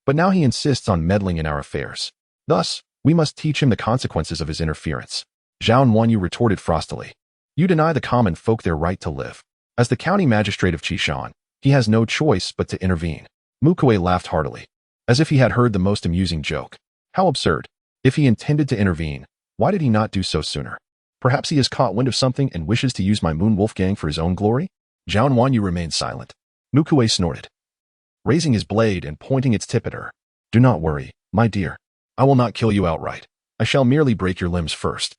but now he insists on meddling in our affairs. Thus, we must teach him the consequences of his interference." Zhang Wanyu retorted frostily, "You deny the common folk their right to live. As the county magistrate of Qishan, he has no choice but to intervene." Mu Kuei laughed heartily, as if he had heard the most amusing joke. How absurd. If he intended to intervene, why did he not do so sooner? Perhaps he has caught wind of something and wishes to use my Moon Wolf Gang for his own glory? Zhang Wanyu remained silent. Mu Kuei snorted, raising his blade and pointing its tip at her. "Do not worry, my dear. I will not kill you outright. I shall merely break your limbs first,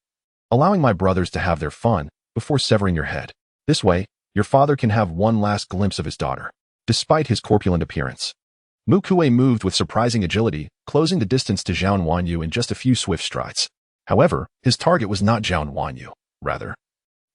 allowing my brothers to have their fun before severing your head. This way, your father can have one last glimpse of his daughter, despite his corpulent appearance." Mu Kuei moved with surprising agility, closing the distance to Zhang Wanyu in just a few swift strides. However, his target was not Zhang Wanyu. Rather,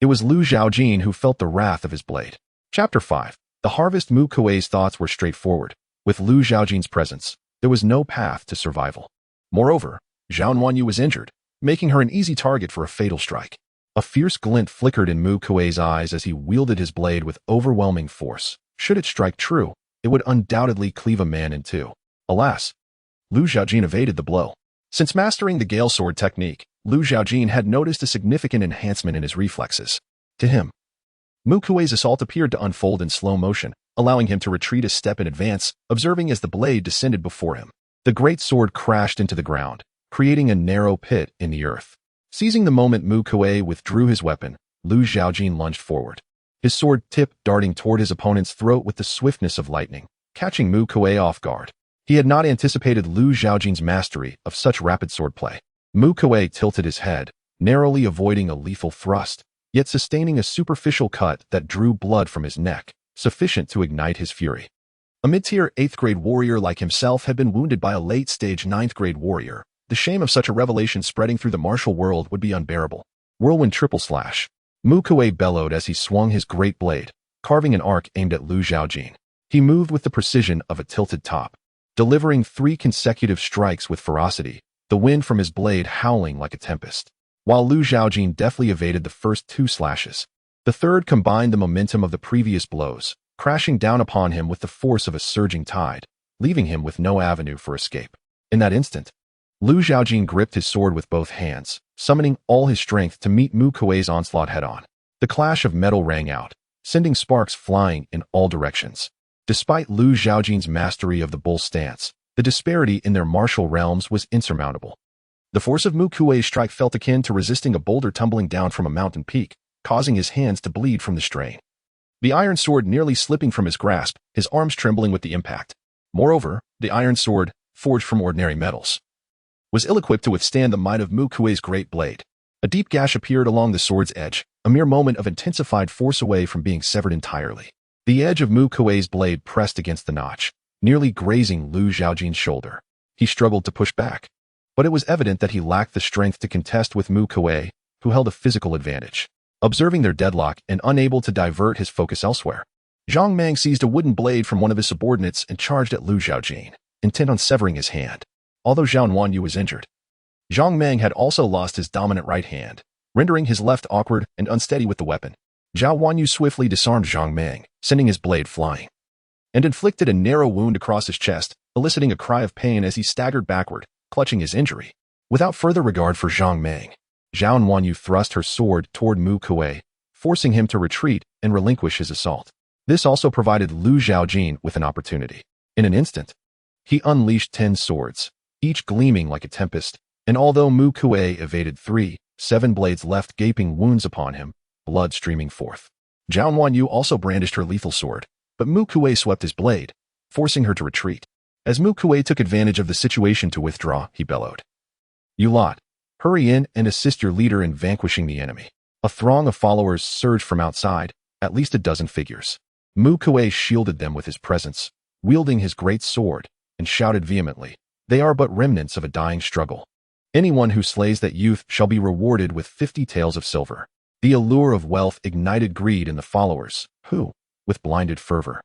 it was Zhaojin who felt the wrath of his blade. Chapter 5. The Harvest. Mu Kuei's thoughts were straightforward. With Zhaojin's presence, there was no path to survival. Moreover, Zhang Wanyu was injured, making her an easy target for a fatal strike. A fierce glint flickered in Mu Kuei's eyes as he wielded his blade with overwhelming force. Should it strike true, it would undoubtedly cleave a man in two. Alas, Zhaojin evaded the blow. Since mastering the Gale Sword technique, Zhaojin had noticed a significant enhancement in his reflexes. To him, Mu Kuei's assault appeared to unfold in slow motion, allowing him to retreat a step in advance, observing as the blade descended before him. The great sword crashed into the ground, creating a narrow pit in the earth. Seizing the moment Mu Kuei withdrew his weapon, Zhaojin lunged forward, his sword tip darting toward his opponent's throat with the swiftness of lightning, catching Mu Kuei off guard. He had not anticipated Zhaojin's mastery of such rapid swordplay. Mu Kuei tilted his head, narrowly avoiding a lethal thrust, yet sustaining a superficial cut that drew blood from his neck, sufficient to ignite his fury. A mid-tier 8th-grade warrior like himself had been wounded by a late-stage 9th-grade warrior. The shame of such a revelation spreading through the martial world would be unbearable. Whirlwind triple slash. Mu Kuei bellowed as he swung his great blade, carving an arc aimed at Zhaojin. He moved with the precision of a tilted top, delivering 3 consecutive strikes with ferocity, the wind from his blade howling like a tempest. While Lu Zhaojin deftly evaded the first 2 slashes, the third combined the momentum of the previous blows, crashing down upon him with the force of a surging tide, leaving him with no avenue for escape. In that instant, Lu Zhaojin gripped his sword with both hands, summoning all his strength to meet Mu Kuei's onslaught head-on. The clash of metal rang out, sending sparks flying in all directions. Despite Lu Zhaojin's mastery of the bull stance, the disparity in their martial realms was insurmountable. The force of Mu Kuei's strike felt akin to resisting a boulder tumbling down from a mountain peak, causing his hands to bleed from the strain. The iron sword nearly slipping from his grasp, his arms trembling with the impact. Moreover, the iron sword, forged from ordinary metals, was ill-equipped to withstand the might of Mu Kuei's great blade. A deep gash appeared along the sword's edge, a mere moment of intensified force away from being severed entirely. The edge of Mu Kuei's blade pressed against the notch, nearly grazing Lu Zhaojin's shoulder. He struggled to push back, but it was evident that he lacked the strength to contest with Mu Kuei, who held a physical advantage. Observing their deadlock and unable to divert his focus elsewhere, Zhang seized a wooden blade from one of his subordinates and charged at Lu Zhaojin, intent on severing his hand. Although Zhao Wanyu was injured, Zhang had also lost his dominant right hand, rendering his left awkward and unsteady with the weapon. Zhao Wanyu swiftly disarmed Zhang, sending his blade flying, and inflicted a narrow wound across his chest, eliciting a cry of pain as he staggered backward, clutching his injury. Without further regard for Zhang Wanyu thrust her sword toward Mu Kuei, forcing him to retreat and relinquish his assault. This also provided Lu Zhaojin with an opportunity. In an instant, he unleashed 10 swords, each gleaming like a tempest, and although Mu Kuei evaded 3, 7 blades left gaping wounds upon him, blood streaming forth. Zhao Wanyu also brandished her lethal sword, but Mu Kuei swept his blade, forcing her to retreat. As Mu Kuei took advantage of the situation to withdraw, he bellowed, "You lot, hurry in and assist your leader in vanquishing the enemy." A throng of followers surged from outside, at least a dozen figures. Mu Kuei shielded them with his presence, wielding his great sword, and shouted vehemently, "They are but remnants of a dying struggle. Anyone who slays that youth shall be rewarded with 50 taels of silver." The allure of wealth ignited greed in the followers, who, with blinded fervor,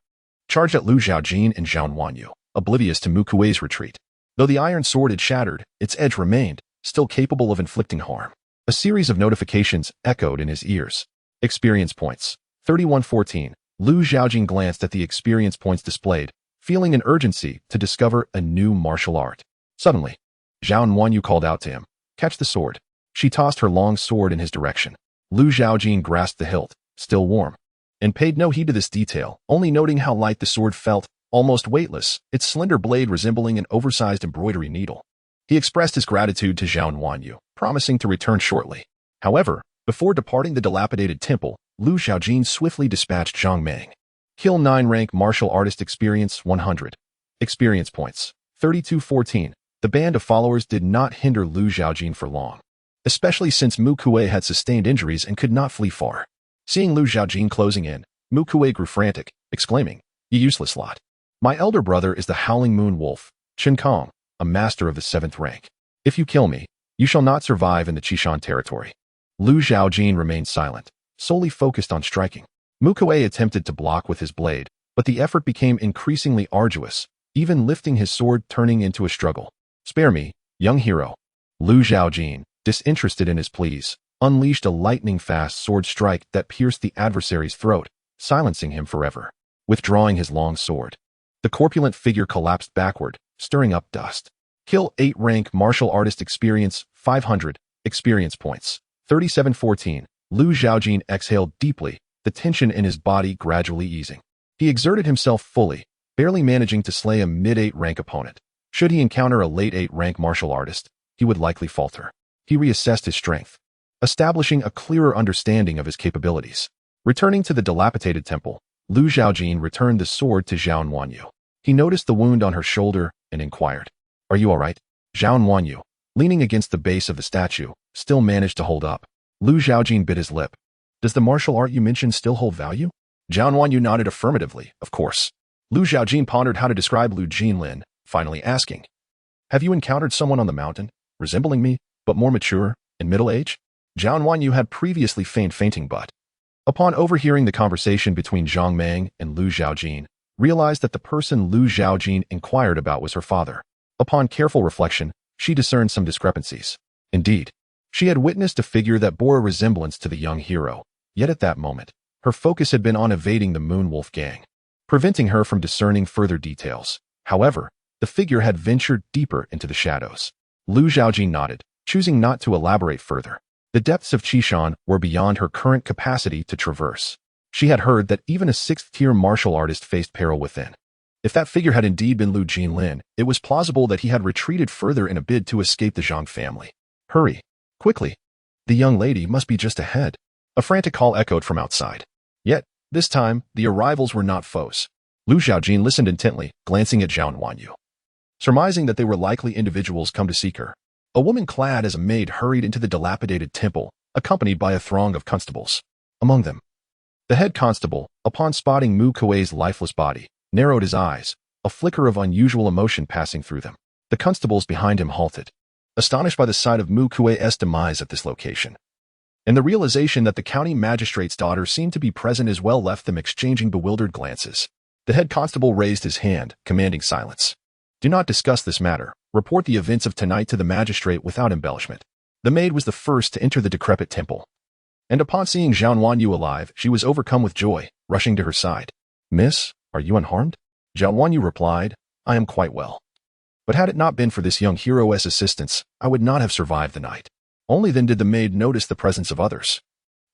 charged at Lu Zhaojin and Zhao Wanyu, oblivious to Mu Kuei's retreat. Though the iron sword had shattered, its edge remained, still capable of inflicting harm. A series of notifications echoed in his ears. Experience points. 3114. Lu Zhaojin glanced at the experience points displayed, feeling an urgency to discover a new martial art. Suddenly, Zhao Wanyu called out to him, "Catch the sword." She tossed her long sword in his direction. Lu Zhaojin grasped the hilt, still warm, and paid no heed to this detail, only noting how light the sword felt, almost weightless, its slender blade resembling an oversized embroidery needle. He expressed his gratitude to Zhao Wanyu, promising to return shortly. However, before departing the dilapidated temple, Lu Zhaojin swiftly dispatched Zhang. Kill 9 rank martial artist experience 100. Experience points. 3214. The band of followers did not hinder Lu Zhaojin for long, especially since Mu Kuei had sustained injuries and could not flee far. Seeing Lu Zhaojin closing in, Mu Kuei grew frantic, exclaiming, "You useless lot. My elder brother is the Howling Moon Wolf, Chen Kong, a master of the 7th rank. If you kill me, you shall not survive in the Qishan territory." Lu Zhaojin remained silent, solely focused on striking. Mu Kuei attempted to block with his blade, but the effort became increasingly arduous, even lifting his sword turning into a struggle. "Spare me, young hero." Lu Zhaojin, disinterested in his pleas, unleashed a lightning-fast sword strike that pierced the adversary's throat, silencing him forever. Withdrawing his long sword, the corpulent figure collapsed backward, stirring up dust. Kill 8 rank martial artist experience 500. Experience points. 3714. Lu Zhaojin exhaled deeply, the tension in his body gradually easing. He exerted himself fully, barely managing to slay a mid-8 rank opponent. Should he encounter a late 8 rank martial artist, he would likely falter. He reassessed his strength, establishing a clearer understanding of his capabilities. Returning to the dilapidated temple, Lu Zhaojin returned the sword to Zhao Wanyu. He noticed the wound on her shoulder and inquired, "Are you all right?" Zhao Wanyu, leaning against the base of the statue, still managed to hold up. Lu Zhaojin bit his lip. "Does the martial art you mentioned still hold value?" Zhao Wanyu nodded affirmatively, "Of course." Lu Zhaojin pondered how to describe Lu Jinlin, finally asking, "Have you encountered someone on the mountain, resembling me, but more mature, in middle age?" Zhao Wanyu had previously feigned fainting but, upon overhearing the conversation between Zhang and Lu Zhaojin, realized that the person Lu Zhaojin inquired about was her father. Upon careful reflection, she discerned some discrepancies. Indeed, she had witnessed a figure that bore a resemblance to the young hero, yet at that moment, her focus had been on evading the Moonwolf gang, preventing her from discerning further details. However, the figure had ventured deeper into the shadows. Zhaojin nodded, choosing not to elaborate further. The depths of Qishan were beyond her current capacity to traverse. She had heard that even a 6th-tier martial artist faced peril within. If that figure had indeed been Lu Jinlin, it was plausible that he had retreated further in a bid to escape the Zhang family. Hurry! Quickly! The young lady must be just ahead. A frantic call echoed from outside. Yet, this time, the arrivals were not foes. Zhaojin listened intently, glancing at Zhang Wanyu. Surmising that they were likely individuals come to seek her, a woman clad as a maid hurried into the dilapidated temple, accompanied by a throng of constables. Among them, the head constable, upon spotting Mu Kuei's lifeless body, narrowed his eyes, a flicker of unusual emotion passing through them. The constables behind him halted, astonished by the sight of Mu Kuei's demise at this location. And the realization that the county magistrate's daughter seemed to be present as well left them exchanging bewildered glances. The head constable raised his hand, commanding silence. Do not discuss this matter. Report the events of tonight to the magistrate without embellishment. The maid was the first to enter the decrepit temple. And upon seeing Zhang Wanyu alive, she was overcome with joy, rushing to her side. Miss, are you unharmed? Zhang Wanyu replied, I am quite well. But had it not been for this young hero's assistance, I would not have survived the night. Only then did the maid notice the presence of others.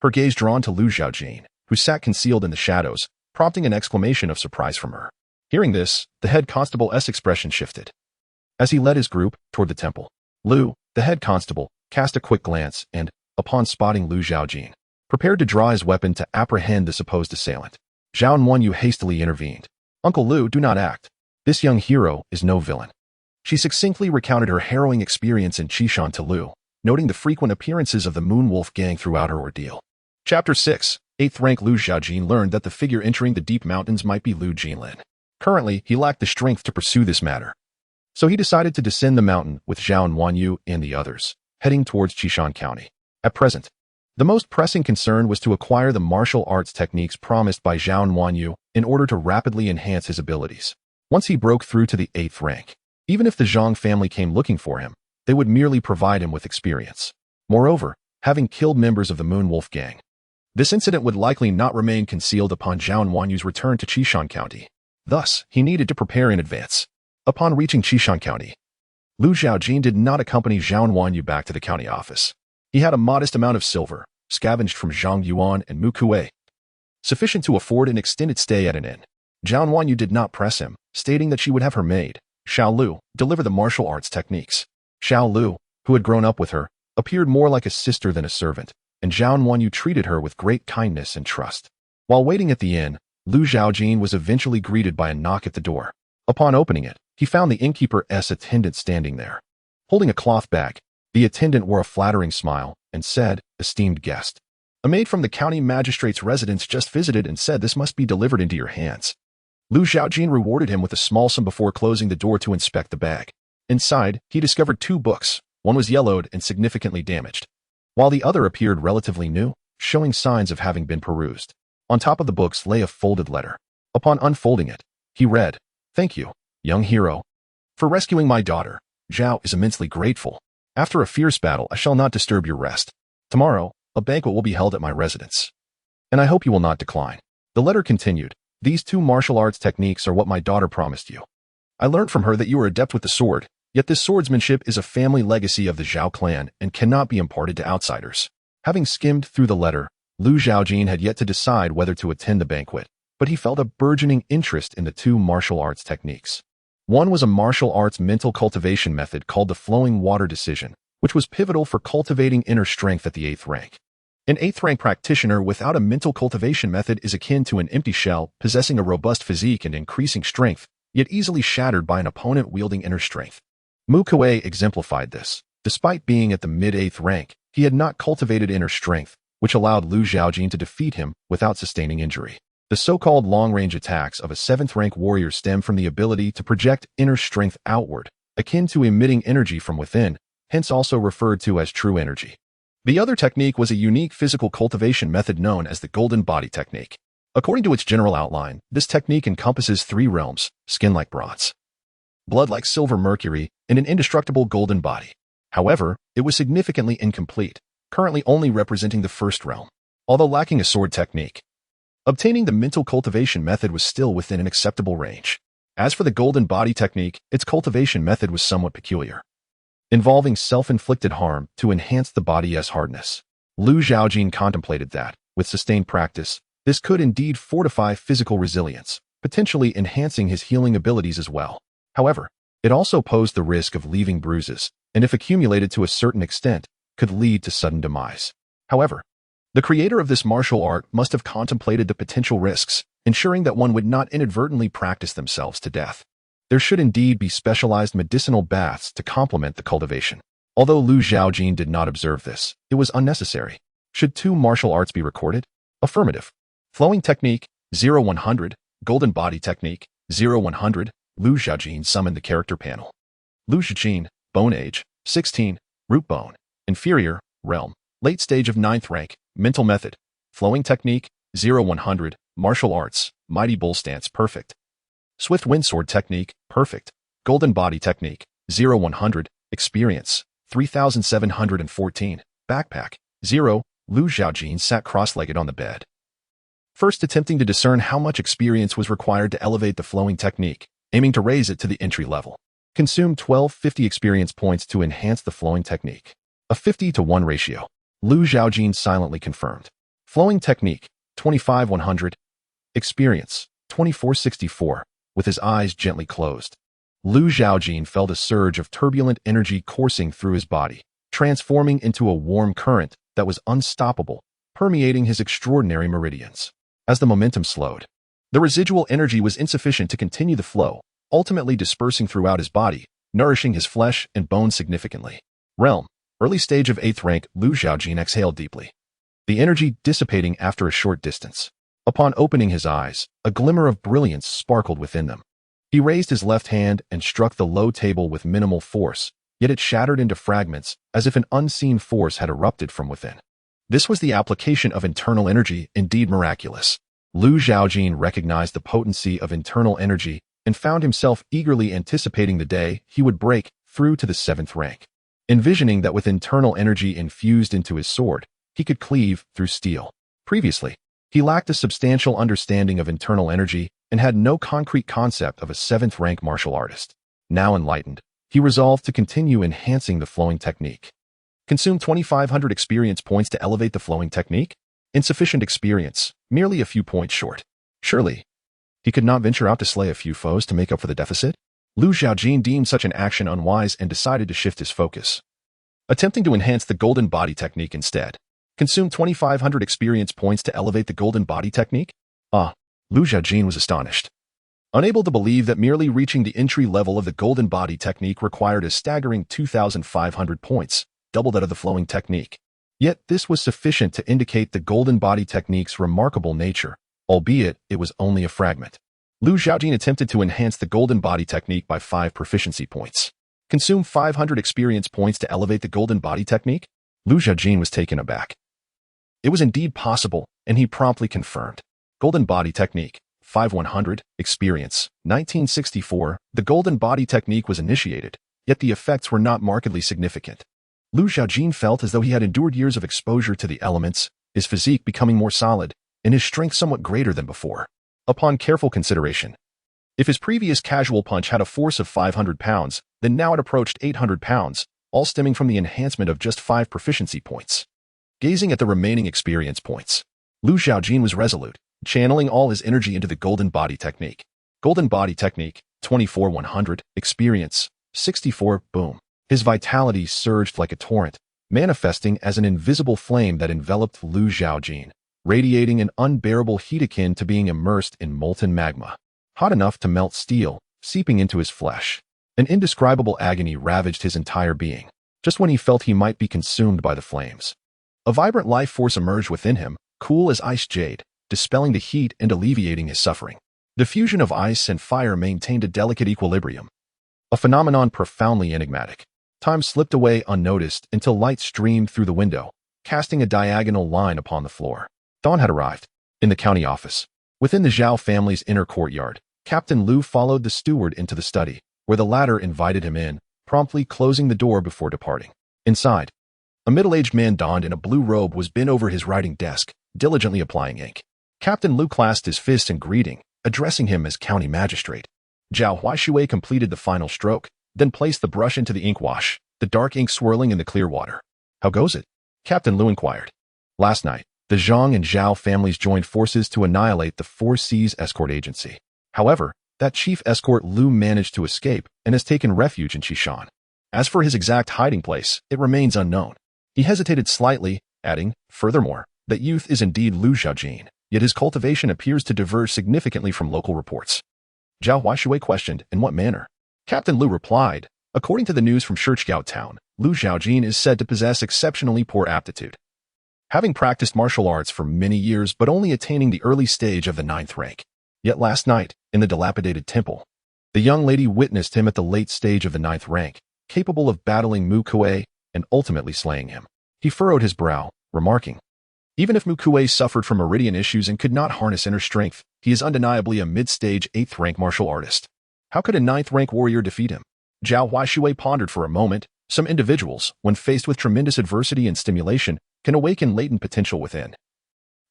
Her gaze drawn to Zhaojin, who sat concealed in the shadows, prompting an exclamation of surprise from her. Hearing this, the head constable's expression shifted. As he led his group toward the temple, Lu, the head constable, cast a quick glance and, upon spotting Zhaojin, prepared to draw his weapon to apprehend the supposed assailant. Zhang Wanyu hastily intervened. Uncle Lu, do not act. This young hero is no villain. She succinctly recounted her harrowing experience in Qishan to Lu, noting the frequent appearances of the Moonwolf gang throughout her ordeal. Chapter 6. 8th rank Zhaojin learned that the figure entering the deep mountains might be Lu Jinlin. Currently, he lacked the strength to pursue this matter. So he decided to descend the mountain with Zhang Wanyu and the others, heading towards Qishan County. At present, the most pressing concern was to acquire the martial arts techniques promised by Zhang Wanyu in order to rapidly enhance his abilities. Once he broke through to the 8th rank, even if the Zhang family came looking for him, they would merely provide him with experience. Moreover, having killed members of the Moonwolf gang, this incident would likely not remain concealed upon Zhang Wanyu's return to Qishan County. Thus, he needed to prepare in advance. Upon reaching Qishan County, Zhaojin did not accompany Zhang Wanyu back to the county office. He had a modest amount of silver, scavenged from Zhang Yuan and Mu Kuei, sufficient to afford an extended stay at an inn. Zhang Wanyu did not press him, stating that she would have her maid, Xiao Lu, deliver the martial arts techniques. Xiao Lu, who had grown up with her, appeared more like a sister than a servant, and Zhang Wanyu treated her with great kindness and trust. While waiting at the inn, Zhaojin was eventually greeted by a knock at the door. Upon opening it, he found the innkeeper's attendant standing there. Holding a cloth bag, the attendant wore a flattering smile and said, Esteemed guest, a maid from the county magistrate's residence just visited and said this must be delivered into your hands. Zhaojin rewarded him with a small sum before closing the door to inspect the bag. Inside, he discovered 2 books. One was yellowed and significantly damaged, while the other appeared relatively new, showing signs of having been perused. On top of the books lay a folded letter. Upon unfolding it, he read, Thank you, young hero, for rescuing my daughter. Zhao is immensely grateful. After a fierce battle, I shall not disturb your rest. Tomorrow, a banquet will be held at my residence, and I hope you will not decline. The letter continued, These 2 martial arts techniques are what my daughter promised you. I learned from her that you are adept with the sword, yet this swordsmanship is a family legacy of the Zhao clan and cannot be imparted to outsiders. Having skimmed through the letter, Zhaojin had yet to decide whether to attend the banquet, but he felt a burgeoning interest in the 2 martial arts techniques. One was a martial arts mental cultivation method called the flowing water decision, which was pivotal for cultivating inner strength at the 8th rank. An 8th rank practitioner without a mental cultivation method is akin to an empty shell, possessing a robust physique and increasing strength, yet easily shattered by an opponent wielding inner strength. Mu Kuei exemplified this. Despite being at the mid-8th rank, he had not cultivated inner strength, which allowed Zhaojin to defeat him without sustaining injury. The so-called long-range attacks of a 7th rank warrior stem from the ability to project inner strength outward, akin to emitting energy from within, hence also referred to as true energy. The other technique was a unique physical cultivation method known as the Golden Body Technique. According to its general outline, this technique encompasses 3 realms, skin like bronze, blood like silver mercury, and an indestructible golden body. However, it was significantly incomplete, currently only representing the first realm, although lacking a sword technique. Obtaining the mental cultivation method was still within an acceptable range. As for the golden body technique, its cultivation method was somewhat peculiar, involving self-inflicted harm to enhance the body's hardness. Zhaojin contemplated that, with sustained practice, this could indeed fortify physical resilience, potentially enhancing his healing abilities as well. However, it also posed the risk of leaving bruises, and if accumulated to a certain extent, could lead to sudden demise. However, the creator of this martial art must have contemplated the potential risks, ensuring that one would not inadvertently practice themselves to death. There should indeed be specialized medicinal baths to complement the cultivation. Although Zhaojin did not observe this, it was unnecessary. Should two martial arts be recorded? Affirmative. Flowing technique, 0-100, golden body technique, 0-100, Zhaojin summoned the character panel. Zhaojin, bone age, 16, root bone, inferior, realm, late stage of 9th rank, mental method, flowing technique, 0-100, martial arts, mighty bull stance, perfect. Swift windsword technique, perfect. Golden body technique, 0-100, experience, 3,714, backpack, 0, Zhaojin sat cross-legged on the bed. First attempting to discern how much experience was required to elevate the flowing technique, aiming to raise it to the entry level. Consume 1250 experience points to enhance the flowing technique. A 50-to-1 ratio. Zhaojin silently confirmed. Flowing technique, 25-100. Experience, 2464, with his eyes gently closed. Zhaojin felt a surge of turbulent energy coursing through his body, transforming into a warm current that was unstoppable, permeating his extraordinary meridians. As the momentum slowed, the residual energy was insufficient to continue the flow, ultimately dispersing throughout his body, nourishing his flesh and bones significantly. Realm, early stage of 8th rank, Zhaojin exhaled deeply, the energy dissipating after a short distance. Upon opening his eyes, a glimmer of brilliance sparkled within them. He raised his left hand and struck the low table with minimal force, yet it shattered into fragments as if an unseen force had erupted from within. This was the application of internal energy, indeed miraculous. Zhaojin recognized the potency of internal energy and found himself eagerly anticipating the day he would break through to the 7th rank. Envisioning that with internal energy infused into his sword, he could cleave through steel. Previously, he lacked a substantial understanding of internal energy and had no concrete concept of a 7th rank martial artist. Now enlightened, he resolved to continue enhancing the flowing technique. Consume 2,500 experience points to elevate the flowing technique? Insufficient experience, merely a few points short. Surely, he could not venture out to slay a few foes to make up for the deficit? Zhaojin deemed such an action unwise and decided to shift his focus, attempting to enhance the golden body technique instead. Consume 2,500 experience points to elevate the golden body technique? Zhaojin was astonished, unable to believe that merely reaching the entry level of the golden body technique required a staggering 2,500 points, double that of the flowing technique. Yet this was sufficient to indicate the golden body technique's remarkable nature, albeit it was only a fragment. Zhaojin attempted to enhance the golden body technique by 5 proficiency points. Consume 500 experience points to elevate the golden body technique? Zhaojin was taken aback. It was indeed possible, and he promptly confirmed. Golden body technique, 5-100, experience, 1964. The golden body technique was initiated, yet the effects were not markedly significant. Zhaojin felt as though he had endured years of exposure to the elements, his physique becoming more solid, and his strength somewhat greater than before. Upon careful consideration, if his previous casual punch had a force of 500 pounds, then now it approached 800 pounds, all stemming from the enhancement of just 5 proficiency points. Gazing at the remaining experience points, Zhaojin was resolute, channeling all his energy into the golden body technique. Golden body technique, 24-100, experience, 64, boom. His vitality surged like a torrent, manifesting as an invisible flame that enveloped Zhaojin, radiating an unbearable heat akin to being immersed in molten magma, hot enough to melt steel, seeping into his flesh. An indescribable agony ravaged his entire being, just when he felt he might be consumed by the flames. A vibrant life force emerged within him, cool as ice jade, dispelling the heat and alleviating his suffering. The fusion of ice and fire maintained a delicate equilibrium, a phenomenon profoundly enigmatic. Time slipped away unnoticed until light streamed through the window, casting a diagonal line upon the floor. Dawn had arrived. In the county office, within the Zhao family's inner courtyard, Captain Liu followed the steward into the study, where the latter invited him in, promptly closing the door before departing. Inside, a middle-aged man donned in a blue robe was bent over his writing desk, diligently applying ink. Captain Lu clasped his fist in greeting, addressing him as county magistrate. Zhao Huaishui completed the final stroke, then placed the brush into the ink wash, the dark ink swirling in the clear water. "How goes it?" Captain Lu inquired. "Last night, the Zhang and Zhao families joined forces to annihilate the Four Seas escort agency. However, that chief escort Lu managed to escape and has taken refuge in Qishan. As for his exact hiding place, it remains unknown." He hesitated slightly, adding, "Furthermore, that youth is indeed Lu Zhaojin, yet his cultivation appears to diverge significantly from local reports." Zhao Huaishui questioned, "In what manner?" Captain Lu replied, "According to the news from Shiqiao town, Lu Zhaojin is said to possess exceptionally poor aptitude, having practiced martial arts for many years but only attaining the early stage of the 9th rank. Yet last night, in the dilapidated temple, the young lady witnessed him at the late stage of the 9th rank, capable of battling Mu Kuei and ultimately slaying him." He furrowed his brow, remarking, "Even if Mu Kuei suffered from meridian issues and could not harness inner strength, he is undeniably a mid-stage 8th rank martial artist. How could a 9th rank warrior defeat him?" Zhao Huaishui pondered for a moment. Some individuals, when faced with tremendous adversity and stimulation, can awaken latent potential within,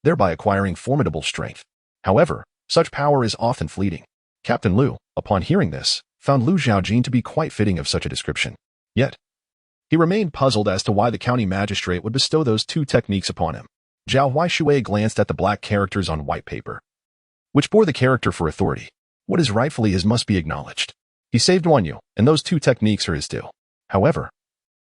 thereby acquiring formidable strength. However, such power is often fleeting. Captain Lu, upon hearing this, found Lu Zhaojin to be quite fitting of such a description. Yet, he remained puzzled as to why the county magistrate would bestow those two techniques upon him. Zhao Huaishui glanced at the black characters on white paper, which bore the character for authority. What is rightfully his must be acknowledged. He saved Wanyu, and those two techniques are his due. However,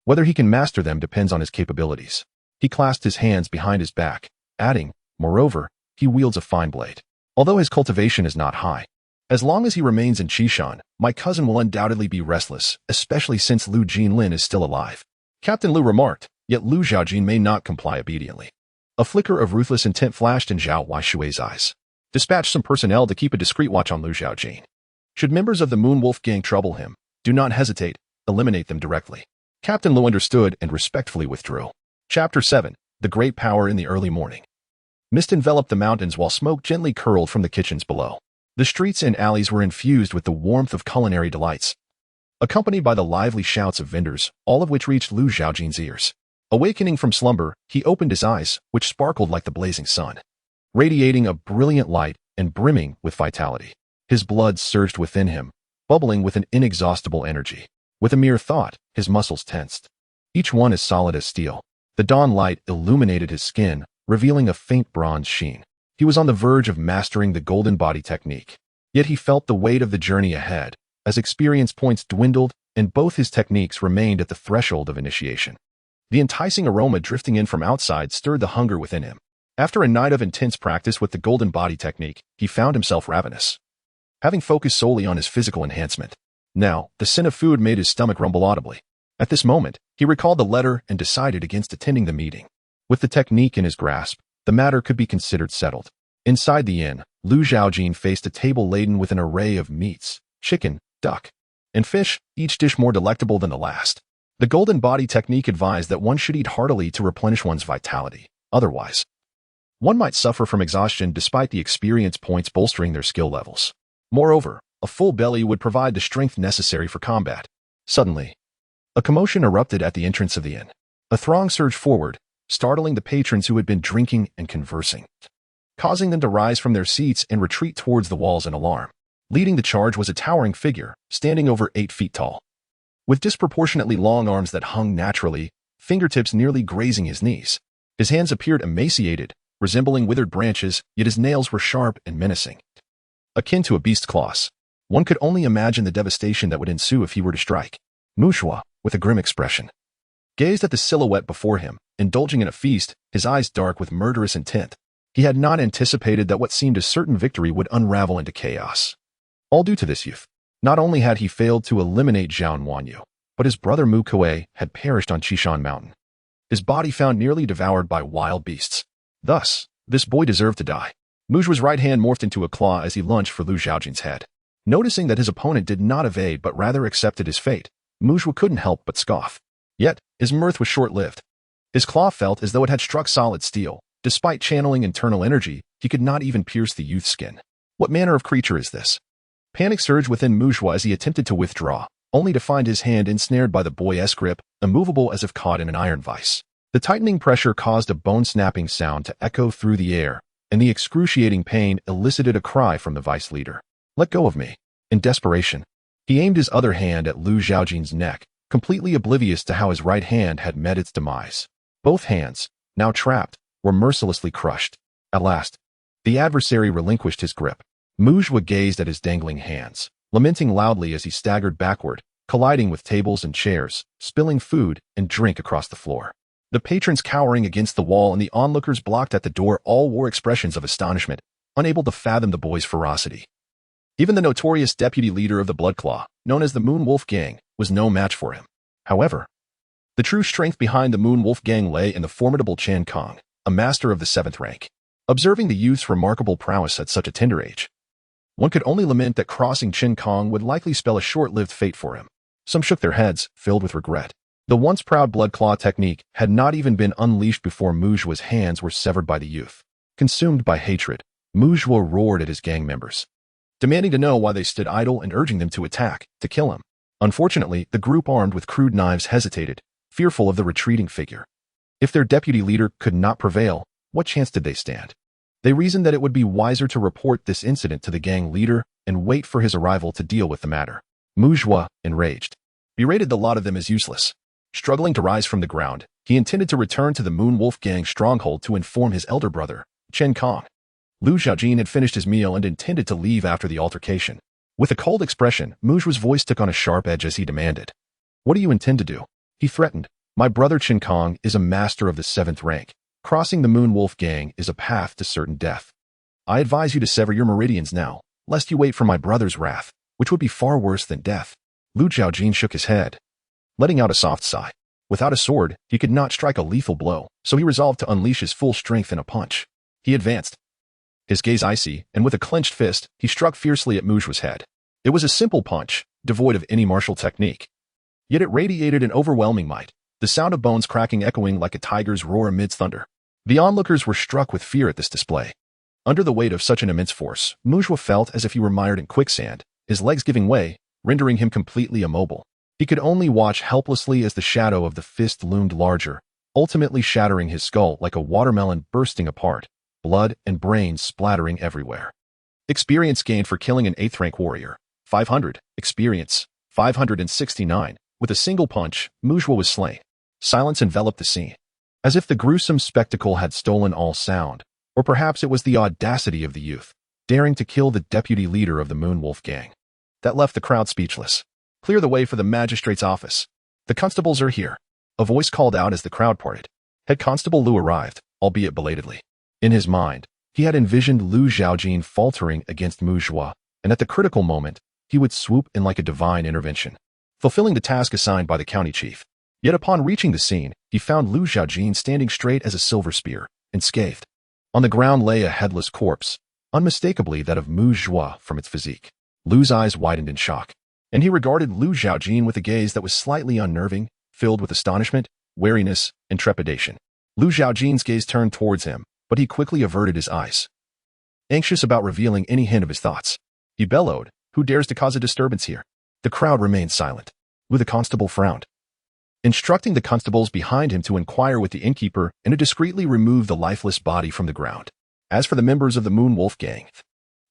whether he can master them depends on his capabilities. He clasped his hands behind his back, adding, "Moreover, he wields a fine blade. Although his cultivation is not high, as long as he remains in Qishan, my cousin will undoubtedly be restless, especially since Lu Jinlin is still alive." Captain Lu remarked, "Yet Lu Zhaojin may not comply obediently." A flicker of ruthless intent flashed in Zhao Huaishui's eyes. "Dispatch some personnel to keep a discreet watch on Lu Zhaojin. Should members of the Moon Wolf gang trouble him, do not hesitate, eliminate them directly." Captain Lu understood and respectfully withdrew. Chapter 7. The Great Power in the Early Morning. Mist enveloped the mountains while smoke gently curled from the kitchens below. The streets and alleys were infused with the warmth of culinary delights, accompanied by the lively shouts of vendors, all of which reached Lu Zhaojin's ears. Awakening from slumber, he opened his eyes, which sparkled like the blazing sun, radiating a brilliant light and brimming with vitality. His blood surged within him, bubbling with an inexhaustible energy. With a mere thought, his muscles tensed, each one as solid as steel. The dawn light illuminated his skin, revealing a faint bronze sheen. He was on the verge of mastering the golden body technique. Yet he felt the weight of the journey ahead, as experience points dwindled and both his techniques remained at the threshold of initiation. The enticing aroma drifting in from outside stirred the hunger within him. After a night of intense practice with the golden body technique, he found himself ravenous, having focused solely on his physical enhancement. Now, the scent of food made his stomach rumble audibly. At this moment, he recalled the letter and decided against attending the meeting. With the technique in his grasp, the matter could be considered settled. Inside the inn, Lu Zhaojin faced a table laden with an array of meats, chicken, duck, and fish, each dish more delectable than the last. The golden body technique advised that one should eat heartily to replenish one's vitality. Otherwise, one might suffer from exhaustion despite the experience points bolstering their skill levels. Moreover, a full belly would provide the strength necessary for combat. Suddenly, a commotion erupted at the entrance of the inn. A throng surged forward, startling the patrons who had been drinking and conversing, causing them to rise from their seats and retreat towards the walls in alarm. Leading the charge was a towering figure, standing over 8 feet tall, with disproportionately long arms that hung naturally, fingertips nearly grazing his knees. His hands appeared emaciated, resembling withered branches, yet his nails were sharp and menacing, akin to a beast's claws. One could only imagine the devastation that would ensue if he were to strike. Mushua, with a grim expression, gazed at the silhouette before him, indulging in a feast, his eyes dark with murderous intent. He had not anticipated that what seemed a certain victory would unravel into chaos. All due to this youth. Not only had he failed to eliminate Zhao Wanyu, but his brother Mu Kuei had perished on Qishan Mountain, his body found nearly devoured by wild beasts. Thus, this boy deserved to die. Mushua's right hand morphed into a claw as he lunged for Lu Zhaojin's head. Noticing that his opponent did not evade but rather accepted his fate, Mushua couldn't help but scoff. Yet, his mirth was short-lived. His claw felt as though it had struck solid steel. Despite channeling internal energy, he could not even pierce the youth's skin. What manner of creature is this? Panic surged within Muzhua as he attempted to withdraw, only to find his hand ensnared by the boy's grip, immovable as if caught in an iron vise. The tightening pressure caused a bone-snapping sound to echo through the air, and the excruciating pain elicited a cry from the vice leader. "Let go of me." In desperation, he aimed his other hand at Lu Zhaojin's neck, completely oblivious to how his right hand had met its demise. Both hands, now trapped, were mercilessly crushed. At last, the adversary relinquished his grip. Muzhua gazed at his dangling hands, lamenting loudly as he staggered backward, colliding with tables and chairs, spilling food and drink across the floor. The patrons cowering against the wall and the onlookers blocked at the door all wore expressions of astonishment, unable to fathom the boy's ferocity. Even the notorious deputy leader of the Bloodclaw, known as the Moon Wolf Gang, was no match for him. However, the true strength behind the Moon Wolf Gang lay in the formidable Chen Kong, a master of the 7th rank. Observing the youth's remarkable prowess at such a tender age, one could only lament that crossing Chen Kong would likely spell a short-lived fate for him. Some shook their heads, filled with regret. The once proud Bloodclaw technique had not even been unleashed before Muzhua's hands were severed by the youth. Consumed by hatred, Muzhua roared at his gang members, demanding to know why they stood idle and urging them to attack, to kill him. Unfortunately, the group armed with crude knives hesitated, fearful of the retreating figure. If their deputy leader could not prevail, what chance did they stand? They reasoned that it would be wiser to report this incident to the gang leader and wait for his arrival to deal with the matter. Muzhua, enraged, berated the lot of them as useless. Struggling to rise from the ground, he intended to return to the Moon Wolf Gang stronghold to inform his elder brother, Chen Kong. Lu Zhaojin had finished his meal and intended to leave after the altercation. With a cold expression, Muzhua's voice took on a sharp edge as he demanded, "What do you intend to do?" He threatened, "My brother Chen Kong is a master of the 7th rank. Crossing the Moon Wolf Gang is a path to certain death. I advise you to sever your meridians now, lest you wait for my brother's wrath, which would be far worse than death." Lu Zhaojin shook his head, letting out a soft sigh. Without a sword, he could not strike a lethal blow, so he resolved to unleash his full strength in a punch. He advanced, his gaze icy, and with a clenched fist, he struck fiercely at Muzhua's head. It was a simple punch, devoid of any martial technique. Yet it radiated an overwhelming might, the sound of bones cracking echoing like a tiger's roar amidst thunder. The onlookers were struck with fear at this display. Under the weight of such an immense force, Muzhua felt as if he were mired in quicksand, his legs giving way, rendering him completely immobile. He could only watch helplessly as the shadow of the fist loomed larger, ultimately shattering his skull like a watermelon bursting apart, blood and brains splattering everywhere. Experience gained for killing an 8th rank warrior. 500. Experience. 569. With a single punch, Muzhua was slain. Silence enveloped the scene, as if the gruesome spectacle had stolen all sound, or perhaps it was the audacity of the youth, daring to kill the deputy leader of the Moon Wolf Gang, that left the crowd speechless. "Clear the way for the magistrate's office. The constables are here," a voice called out as the crowd parted. Head Constable Lu arrived, albeit belatedly. In his mind, he had envisioned Lu Zhaojin faltering against Muzhua, and at the critical moment, he would swoop in like a divine intervention, fulfilling the task assigned by the county chief. Yet upon reaching the scene, he found Lu Zhaojin standing straight as a silver spear, unscathed. On the ground lay a headless corpse, unmistakably that of Muzhua from its physique. Lu's eyes widened in shock, and he regarded Lu Zhaojin with a gaze that was slightly unnerving, filled with astonishment, wariness, and trepidation. Lu Zhaojin's gaze turned towards him, but he quickly averted his eyes, anxious about revealing any hint of his thoughts. He bellowed, "Who dares to cause a disturbance here?" The crowd remained silent. Lu the constable frowned, instructing the constables behind him to inquire with the innkeeper and to discreetly remove the lifeless body from the ground. As for the members of the Moon Wolf Gang,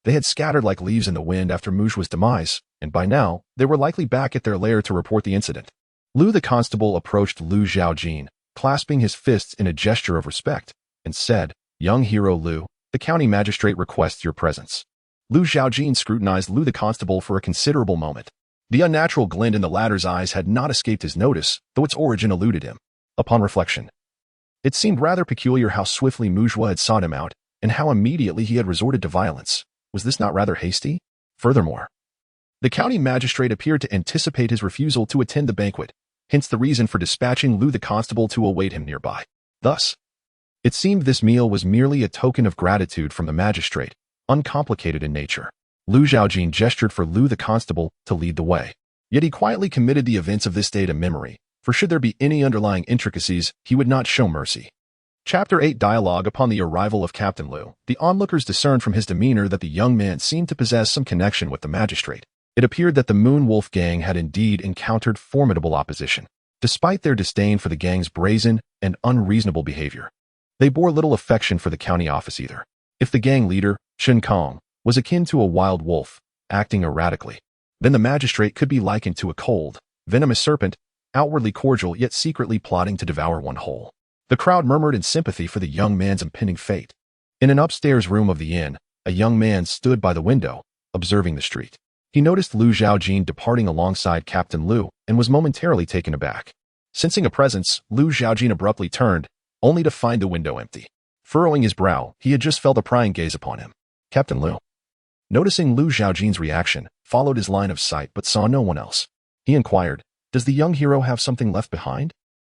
they had scattered like leaves in the wind after Muzhua's demise, and by now, they were likely back at their lair to report the incident. Lu the constable approached Lu Zhaojin, clasping his fists in a gesture of respect, and said, "Young hero Lu, the county magistrate requests your presence." Lu Zhaojin scrutinized Lu the constable for a considerable moment. The unnatural glint in the latter's eyes had not escaped his notice, though its origin eluded him. Upon reflection, it seemed rather peculiar how swiftly Muzhua had sought him out, and how immediately he had resorted to violence. Was this not rather hasty? Furthermore, the county magistrate appeared to anticipate his refusal to attend the banquet, hence the reason for dispatching Lu the constable to await him nearby. Thus, it seemed this meal was merely a token of gratitude from the magistrate, uncomplicated in nature. Lu Zhaojin gestured for Lu the constable to lead the way. Yet he quietly committed the events of this day to memory, for should there be any underlying intricacies, he would not show mercy. Chapter 8 Dialogue. Upon the arrival of Captain Liu, the onlookers discerned from his demeanor that the young man seemed to possess some connection with the magistrate. It appeared that the Moon Wolf gang had indeed encountered formidable opposition. Despite their disdain for the gang's brazen and unreasonable behavior, they bore little affection for the county office either. If the gang leader, Shen Kong, was akin to a wild wolf, acting erratically, then the magistrate could be likened to a cold, venomous serpent, outwardly cordial yet secretly plotting to devour one whole. The crowd murmured in sympathy for the young man's impending fate. In an upstairs room of the inn, a young man stood by the window, observing the street. He noticed Lu Zhaojin departing alongside Captain Liu and was momentarily taken aback. Sensing a presence, Lu Zhaojin abruptly turned, only to find the window empty. Furrowing his brow, he had just felt a prying gaze upon him. Captain Liu, noticing Lu Zhaojin's reaction, followed his line of sight but saw no one else. He inquired, "Does the young hero have something left behind?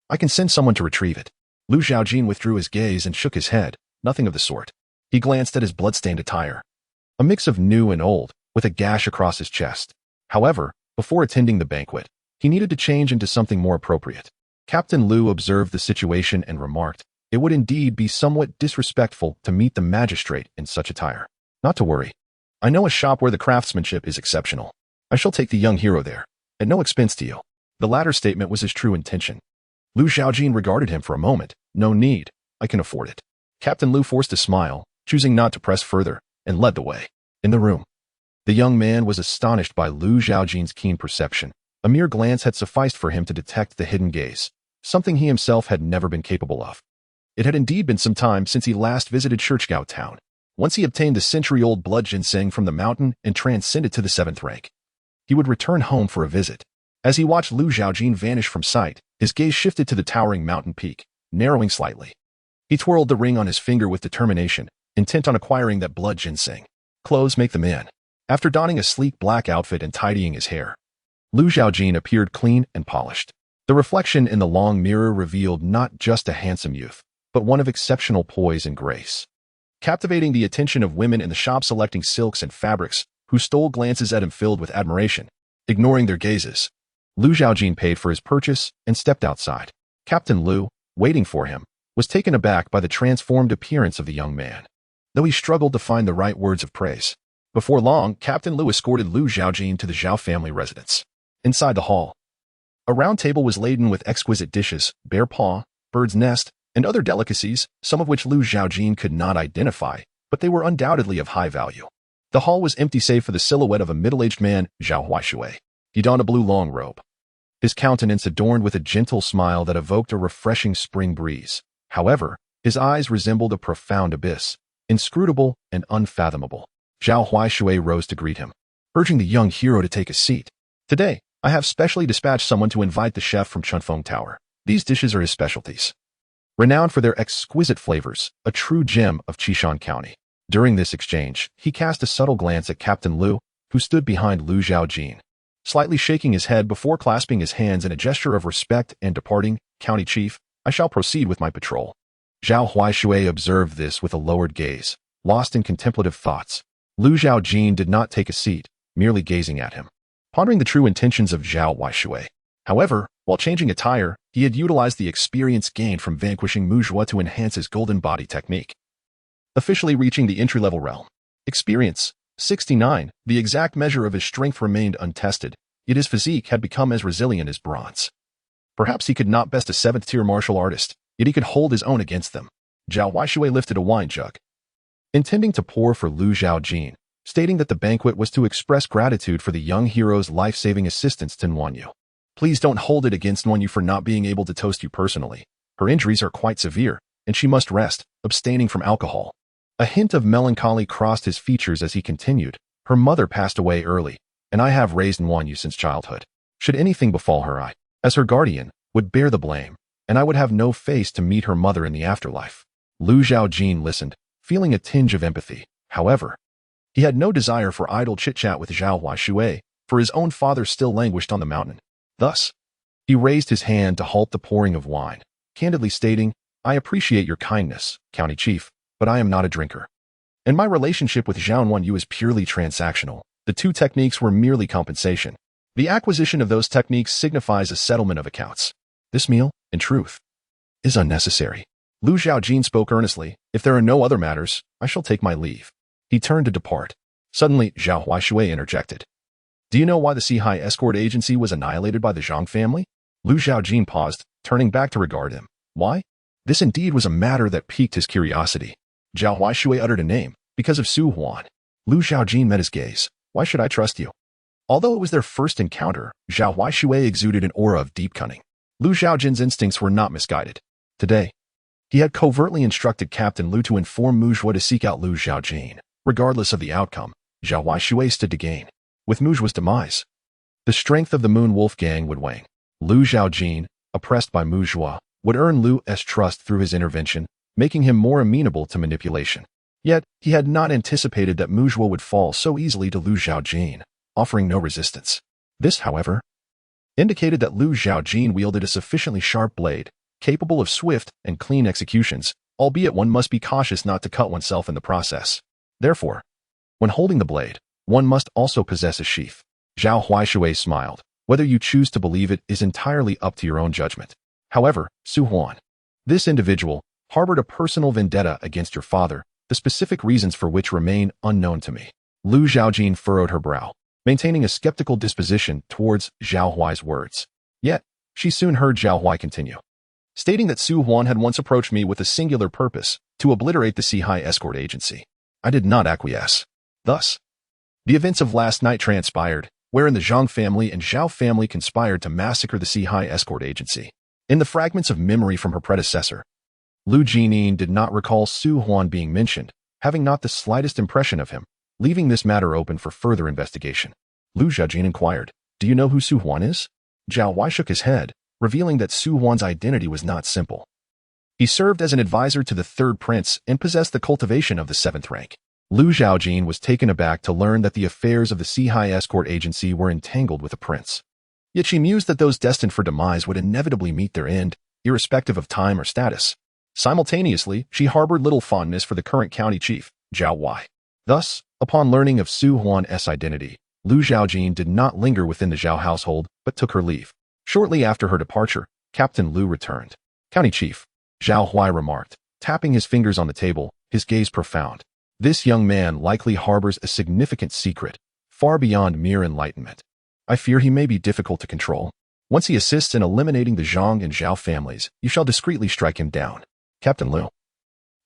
I can send someone to retrieve it." Lu Zhaojin withdrew his gaze and shook his head. Nothing of the sort. He glanced at his blood-stained attire, a mix of new and old, with a gash across his chest. However, before attending the banquet, he needed to change into something more appropriate. Captain Liu observed the situation and remarked, "It would indeed be somewhat disrespectful to meet the magistrate in such attire. Not to worry. I know a shop where the craftsmanship is exceptional. I shall take the young hero there, at no expense to you." The latter statement was his true intention. Lu Zhaojin regarded him for a moment. "No need. I can afford it." Captain Liu forced a smile, choosing not to press further, and led the way. In the room, the young man was astonished by Lu Zhaojin's keen perception. A mere glance had sufficed for him to detect the hidden gaze, something he himself had never been capable of. It had indeed been some time since he last visited Churchgao town. Once he obtained the century-old blood ginseng from the mountain and transcended to the 7th rank, he would return home for a visit. As he watched Lu Zhaojin vanish from sight, his gaze shifted to the towering mountain peak, narrowing slightly. He twirled the ring on his finger with determination, intent on acquiring that blood ginseng. Clothes make the man. After donning a sleek black outfit and tidying his hair, Lu Zhaojin appeared clean and polished. The reflection in the long mirror revealed not just a handsome youth, but one of exceptional poise and grace, captivating the attention of women in the shop selecting silks and fabrics, who stole glances at him filled with admiration. Ignoring their gazes, Lu Zhaojin paid for his purchase and stepped outside. Captain Liu, waiting for him, was taken aback by the transformed appearance of the young man, though he struggled to find the right words of praise. Before long, Captain Liu escorted Lu Zhaojin to the Zhao family residence. Inside the hall, a round table was laden with exquisite dishes, bear paw, bird's nest, and other delicacies, some of which Lu Zhaojin could not identify, but they were undoubtedly of high value. The hall was empty save for the silhouette of a middle-aged man, Zhao. He donned a blue long robe, his countenance adorned with a gentle smile that evoked a refreshing spring breeze. However, his eyes resembled a profound abyss, inscrutable and unfathomable. Zhao rose to greet him, urging the young hero to take a seat. "Today, I have specially dispatched someone to invite the chef from Chunfeng Tower. These dishes are his specialties, renowned for their exquisite flavors, a true gem of Qishan County." During this exchange, he cast a subtle glance at Captain Liu, who stood behind Lu Zhaojin, slightly shaking his head before clasping his hands in a gesture of respect and departing. "County Chief, I shall proceed with my patrol." Zhao observed this with a lowered gaze, lost in contemplative thoughts. Lu Zhaojin did not take a seat, merely gazing at him, pondering the true intentions of Zhao. However, while changing attire, he had utilized the experience gained from vanquishing Muzhua to enhance his golden body technique, officially reaching the entry-level realm. Experience 69. The exact measure of his strength remained untested, yet his physique had become as resilient as bronze. Perhaps he could not best a 7th-tier martial artist, yet he could hold his own against them. Zhao lifted a wine jug, intending to pour for Lu Zhaojin, stating that the banquet was to express gratitude for the young hero's life-saving assistance to Nuanyu. "Please don't hold it against Nuanyu for not being able to toast you personally. Her injuries are quite severe, and she must rest, abstaining from alcohol." A hint of melancholy crossed his features as he continued. "Her mother passed away early, and I have raised Nuanyu since childhood. Should anything befall her, I, as her guardian, would bear the blame, and I would have no face to meet her mother in the afterlife." Lu Zhaojin listened, feeling a tinge of empathy. However, he had no desire for idle chit-chat with Zhao, for his own father still languished on the mountain. Thus, he raised his hand to halt the pouring of wine, candidly stating, "I appreciate your kindness, County Chief, but I am not a drinker, and my relationship with Zhao Nuanyu is purely transactional. The two techniques were merely compensation. The acquisition of those techniques signifies a settlement of accounts. This meal, in truth, is unnecessary." Lu Zhaojin spoke earnestly. If there are no other matters, I shall take my leave. He turned to depart. Suddenly, Zhao Huaishui interjected. Do you know why the Qihai escort agency was annihilated by the Zhang family? Lu Zhaojin paused, turning back to regard him. Why? This indeed was a matter that piqued his curiosity. Zhao Huaishui uttered a name, because of Su Huan. Lu Zhaojin met his gaze. Why should I trust you? Although it was their first encounter, Zhao Huaishui exuded an aura of deep cunning. Lu Zhaojin's instincts were not misguided. Today, he had covertly instructed Captain Lu to inform Muzhua to seek out Lu Zhaojin. Regardless of the outcome, Zhao Huaishui stood to gain. With Muzhua's demise, the strength of the Moon Wolf gang would wane. Lu Zhaojin, oppressed by Muzhua, would earn Lu's trust through his intervention, making him more amenable to manipulation. Yet, he had not anticipated that Muzhua would fall so easily to Lu Zhaojin, offering no resistance. This, however, indicated that Lu Zhaojin wielded a sufficiently sharp blade, capable of swift and clean executions, albeit one must be cautious not to cut oneself in the process. Therefore, when holding the blade, one must also possess a sheath. Zhao Huaishui smiled. Whether you choose to believe it is entirely up to your own judgment. However, Su Huan, this individual, harbored a personal vendetta against your father, the specific reasons for which remain unknown to me. Lu Zhaojin furrowed her brow, maintaining a skeptical disposition towards Zhao Huai's words. Yet, she soon heard Zhao Huai continue, stating that Su Huan had once approached me with a singular purpose, to obliterate the Qihai escort agency. I did not acquiesce. Thus, the events of last night transpired, wherein the Zhang family and Zhao family conspired to massacre the Qihai escort agency. In the fragments of memory from her predecessor, Lu Jinin did not recall Su Huan being mentioned, having not the slightest impression of him, leaving this matter open for further investigation. Lu Zhaojin inquired, Do you know who Su Huan is? Zhao Huai shook his head, revealing that Su Huan's identity was not simple. He served as an advisor to the third prince and possessed the cultivation of the 7th rank. Lu Zhaojin was taken aback to learn that the affairs of the Qihai escort agency were entangled with a prince. Yet she mused that those destined for demise would inevitably meet their end, irrespective of time or status. Simultaneously, she harbored little fondness for the current county chief, Zhao Huai. Thus, upon learning of Su Huan's identity, Lu Zhaojin did not linger within the Zhao household, but took her leave. Shortly after her departure, Captain Lu returned. County chief, Zhao Huai remarked, tapping his fingers on the table, his gaze profound. This young man likely harbors a significant secret, far beyond mere enlightenment. I fear he may be difficult to control. Once he assists in eliminating the Zhang and Zhao families, you shall discreetly strike him down. Captain Lu,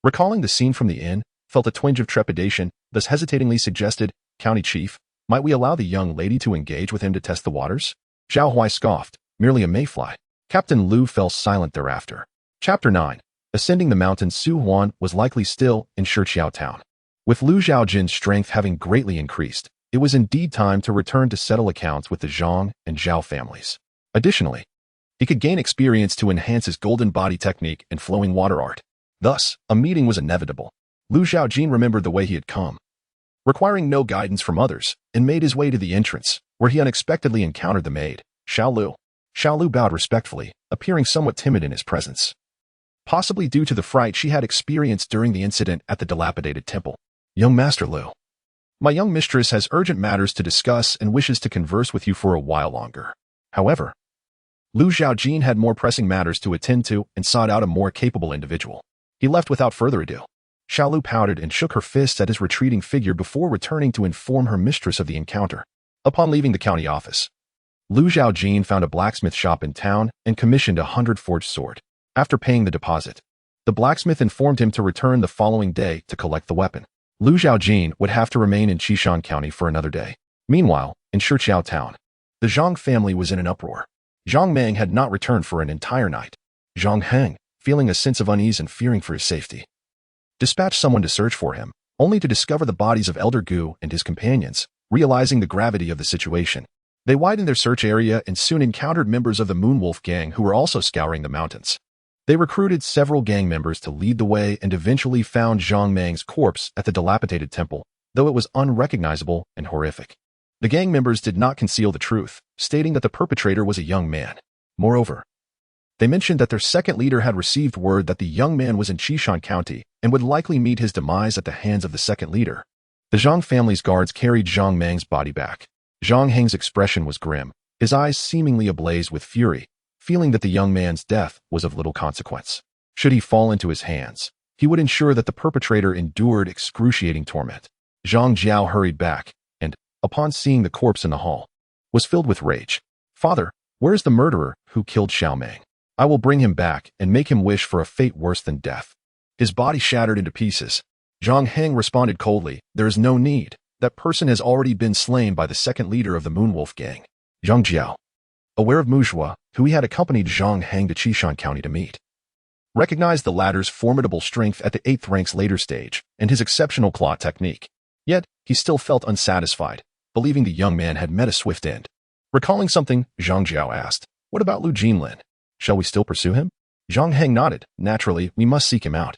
recalling the scene from the inn, felt a twinge of trepidation, thus hesitatingly suggested, County Chief, might we allow the young lady to engage with him to test the waters? Zhao Huai scoffed, merely a mayfly. Captain Lu fell silent thereafter. Chapter 9. Ascending the mountain, Su Huan was likely still in Shiqiao town. With Lu Zhaojin's strength having greatly increased, it was indeed time to return to settle accounts with the Zhang and Zhao families. Additionally, he could gain experience to enhance his golden body technique and flowing water art. Thus, a meeting was inevitable. Lu Zhaojin remembered the way he had come, requiring no guidance from others, and made his way to the entrance, where he unexpectedly encountered the maid, Xiao Lu. Xiao Lu bowed respectfully, appearing somewhat timid in his presence, possibly due to the fright she had experienced during the incident at the dilapidated temple. Young Master Lu, my young mistress has urgent matters to discuss and wishes to converse with you for a while longer. However, Lu Zhaojin had more pressing matters to attend to and sought out a more capable individual. He left without further ado. Xiao Lu pouted and shook her fists at his retreating figure before returning to inform her mistress of the encounter. Upon leaving the county office, Lu Zhaojin found a blacksmith shop in town and commissioned a 100 forged sword. After paying the deposit, the blacksmith informed him to return the following day to collect the weapon. Lu Zhaojin would have to remain in Qishan County for another day. Meanwhile, in Shiqiao town, the Zhang family was in an uproar. Zhang Meng had not returned for an entire night. Zhang Heng, feeling a sense of unease and fearing for his safety, dispatched someone to search for him, only to discover the bodies of Elder Gu and his companions. Realizing the gravity of the situation, they widened their search area and soon encountered members of the Moonwolf gang who were also scouring the mountains. They recruited several gang members to lead the way and eventually found Zhang Meng's corpse at the dilapidated temple, though it was unrecognizable and horrific. The gang members did not conceal the truth, stating that the perpetrator was a young man. Moreover, they mentioned that their second leader had received word that the young man was in Qishan County and would likely meet his demise at the hands of the second leader. The Zhang family's guards carried Zhang Meng's body back. Zhang Heng's expression was grim, his eyes seemingly ablaze with fury, feeling that the young man's death was of little consequence. Should he fall into his hands, he would ensure that the perpetrator endured excruciating torment. Zhang Jiao hurried back, and, upon seeing the corpse in the hall, was filled with rage. "Father, where is the murderer who killed Xiaomeng? I will bring him back and make him wish for a fate worse than death." His body shattered into pieces. Zhang Heng responded coldly, "There is no need. That person has already been slain by the second leader of the Moonwolf gang, Zhang Jiao." Aware of Muzhua, who he had accompanied Zhang Heng to Qishan County to meet, recognized the latter's formidable strength at the 8th rank's later stage and his exceptional claw technique. Yet, he still felt unsatisfied, believing the young man had met a swift end. Recalling something, Zhang Jiao asked, "What about Lu Jinlin? Shall we still pursue him?" Zhang Heng nodded. "Naturally, we must seek him out.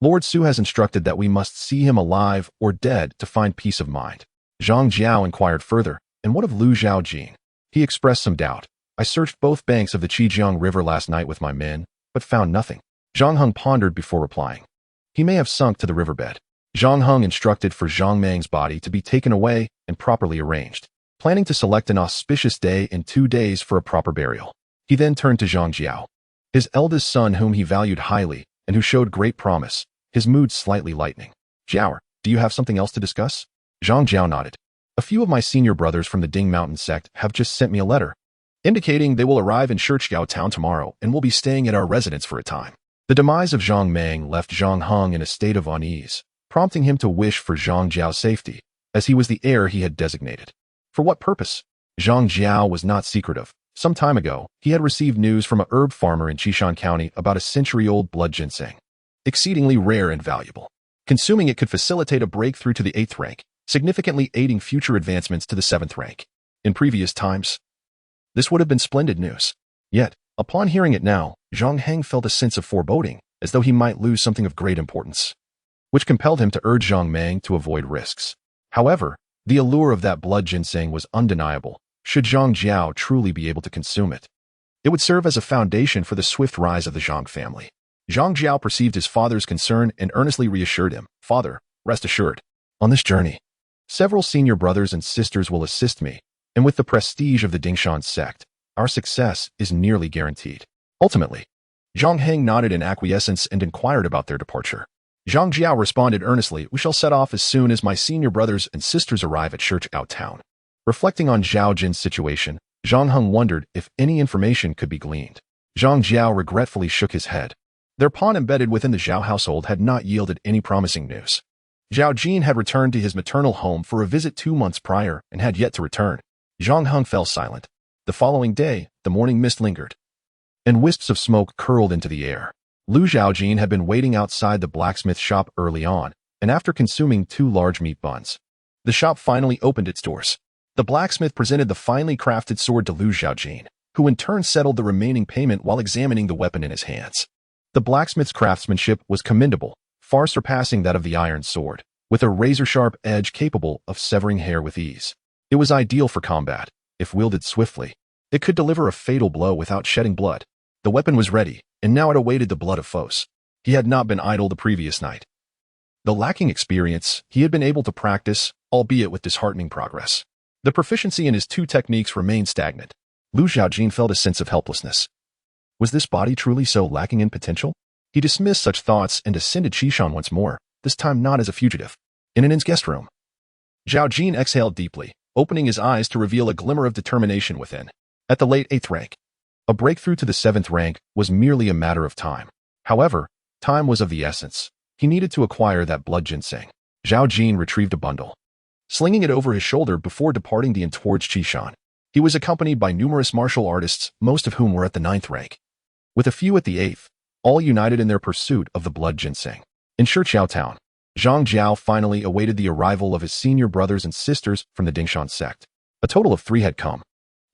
Lord Su has instructed that we must see him alive or dead to find peace of mind." Zhang Jiao inquired further, "And what of Lu Zhaojin?" He expressed some doubt. "I searched both banks of the Qijiang River last night with my men, but found nothing." Zhang Heng pondered before replying. "He may have sunk to the riverbed." Zhang Heng instructed for Zhang Meng's body to be taken away and properly arranged, planning to select an auspicious day and 2 days for a proper burial. He then turned to Zhang Jiao, his eldest son whom he valued highly and who showed great promise, his mood slightly lightening. "Jiao, do you have something else to discuss?" Zhang Jiao nodded. "A few of my senior brothers from the Ding Mountain sect have just sent me a letter, indicating they will arrive in Shichiao town tomorrow and will be staying at our residence for a time." The demise of Zhang Meng left Zhang Heng in a state of unease, prompting him to wish for Zhang Jiao's safety, as he was the heir he had designated. For what purpose? Zhang Jiao was not secretive. Some time ago, he had received news from a herb farmer in Qishan County about a century-old blood ginseng, exceedingly rare and valuable. Consuming it could facilitate a breakthrough to the 8th rank, significantly aiding future advancements to the 7th rank. In previous times, this would have been splendid news. Yet, upon hearing it now, Zhang Heng felt a sense of foreboding, as though he might lose something of great importance, which compelled him to urge Zhang Meng to avoid risks. However, the allure of that blood ginseng was undeniable. Should Zhang Jiao truly be able to consume it, it would serve as a foundation for the swift rise of the Zhang family. Zhang Jiao perceived his father's concern and earnestly reassured him, "Father, rest assured. On this journey, several senior brothers and sisters will assist me, and with the prestige of the Dingshan sect, our success is nearly guaranteed." Ultimately, Zhang Heng nodded in acquiescence and inquired about their departure. Zhang Jiao responded earnestly, "We shall set off as soon as my senior brothers and sisters arrive at Shichiao town." Reflecting on Zhaojin's situation, Zhang Heng wondered if any information could be gleaned. Zhang Jiao regretfully shook his head. Their pawn embedded within the Zhao household had not yielded any promising news. Zhaojin had returned to his maternal home for a visit 2 months prior and had yet to return. Zhang Heng fell silent. The following day, the morning mist lingered, and wisps of smoke curled into the air. Lu Zhaojin had been waiting outside the blacksmith shop early on, and after consuming 2 large meat buns, the shop finally opened its doors. The blacksmith presented the finely crafted sword to Lu Zhaojin, who in turn settled the remaining payment while examining the weapon in his hands. The blacksmith's craftsmanship was commendable, far surpassing that of the iron sword, with a razor-sharp edge capable of severing hair with ease. It was ideal for combat. If wielded swiftly, it could deliver a fatal blow without shedding blood. The weapon was ready, and now it awaited the blood of foes. He had not been idle the previous night. Though lacking experience, he had been able to practice, albeit with disheartening progress. The proficiency in his 2 techniques remained stagnant. Lu Zhaojin felt a sense of helplessness. Was this body truly so lacking in potential? He dismissed such thoughts and ascended Qishan once more, this time not as a fugitive. In an inn's guest room, Zhaojin exhaled deeply, opening his eyes to reveal a glimmer of determination within. At the late 8th rank, a breakthrough to the 7th rank was merely a matter of time. However, time was of the essence. He needed to acquire that blood ginseng. Zhaojin retrieved a bundle, slinging it over his shoulder before departing the inn towards Qishan. He was accompanied by numerous martial artists, most of whom were at the 9th rank, with a few at the 8th, all united in their pursuit of the blood ginseng. In Shichiao town, Zhang Jiao finally awaited the arrival of his senior brothers and sisters from the Dingshan sect. A total of 3 had come.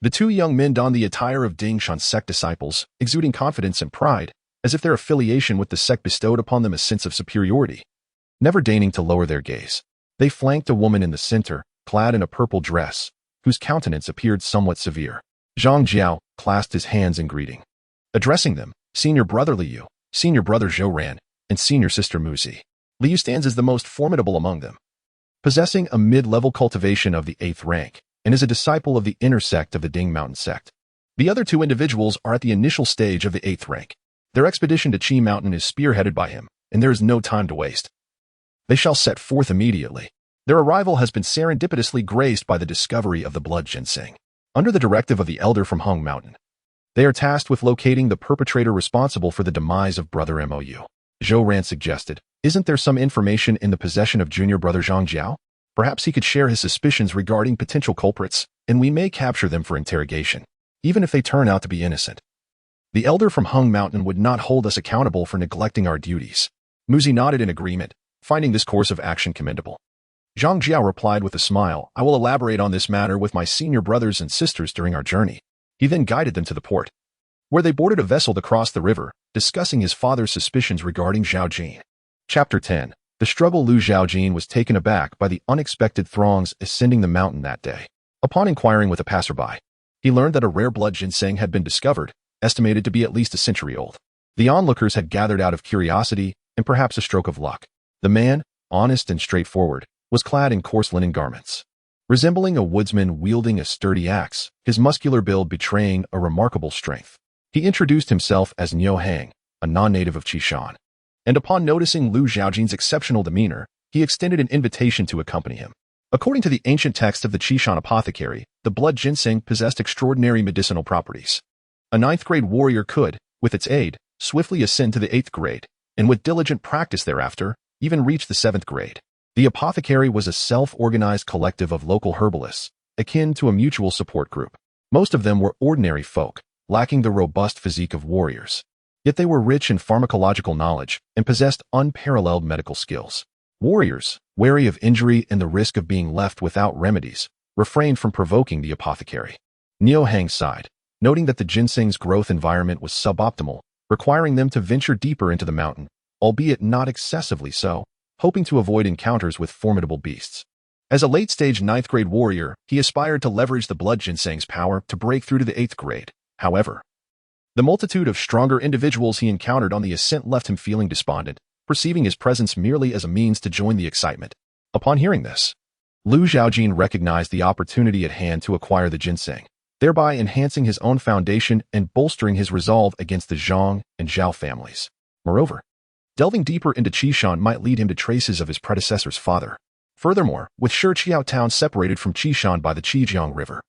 The 2 young men donned the attire of Dingshan sect disciples, exuding confidence and pride, as if their affiliation with the sect bestowed upon them a sense of superiority. Never deigning to lower their gaze, they flanked a woman in the center, clad in a purple dress, whose countenance appeared somewhat severe. Zhang Jiao clasped his hands in greeting, addressing them, "Senior brother Liu, senior brother Zhou, and senior sister Muzi." Liu stands as the most formidable among them, possessing a mid-level cultivation of the 8th rank, and is a disciple of the inner sect of the Ding Mountain sect. The other 2 individuals are at the initial stage of the 8th rank. Their expedition to Qi Mountain is spearheaded by him, and there is no time to waste. They shall set forth immediately. Their arrival has been serendipitously graced by the discovery of the blood ginseng. Under the directive of the elder from Hung Mountain, they are tasked with locating the perpetrator responsible for the demise of brother Mou. Zhou suggested, isn't there some information in the possession of junior brother Zhang Jiao? Perhaps he could share his suspicions regarding potential culprits, and we may capture them for interrogation, even if they turn out to be innocent. The elder from Hung Mountain would not hold us accountable for neglecting our duties. Muzi nodded in agreement, finding this course of action commendable. Zhang Jiao replied with a smile, I will elaborate on this matter with my senior brothers and sisters during our journey. He then guided them to the port, where they boarded a vessel to cross the river, discussing his father's suspicions regarding Zhaojin. Chapter 10. The struggle. Zhaojin was taken aback by the unexpected throngs ascending the mountain that day. Upon inquiring with a passerby, he learned that a rare blood ginseng had been discovered, estimated to be at least a century old. The onlookers had gathered out of curiosity and perhaps a stroke of luck. The man, honest and straightforward, was clad in coarse linen garments. Resembling a woodsman wielding a sturdy axe, his muscular build betraying a remarkable strength. He introduced himself as Niu Hang, a non-native of Qishan, and upon noticing Zhaojin's exceptional demeanor, he extended an invitation to accompany him. According to the ancient text of the Qishan apothecary, the blood ginseng possessed extraordinary medicinal properties. A 9th grade warrior could, with its aid, swiftly ascend to the 8th grade, and with diligent practice thereafter, even reach the 7th grade. The apothecary was a self-organized collective of local herbalists, akin to a mutual support group. Most of them were ordinary folk, lacking the robust physique of warriors. Yet they were rich in pharmacological knowledge and possessed unparalleled medical skills. Warriors, wary of injury and the risk of being left without remedies, refrained from provoking the apothecary. Niu Hang sighed, noting that the ginseng's growth environment was suboptimal, requiring them to venture deeper into the mountain, albeit not excessively so, hoping to avoid encounters with formidable beasts. As a late-stage 9th grade warrior, he aspired to leverage the blood ginseng's power to break through to the 8th grade. However, the multitude of stronger individuals he encountered on the ascent left him feeling despondent, perceiving his presence merely as a means to join the excitement. Upon hearing this, Zhaojin recognized the opportunity at hand to acquire the ginseng, thereby enhancing his own foundation and bolstering his resolve against the Zhang and Zhao families. Moreover, delving deeper into Qishan might lead him to traces of his predecessor's father. Furthermore, with Shiqiao town separated from Qishan by the Qijiang River,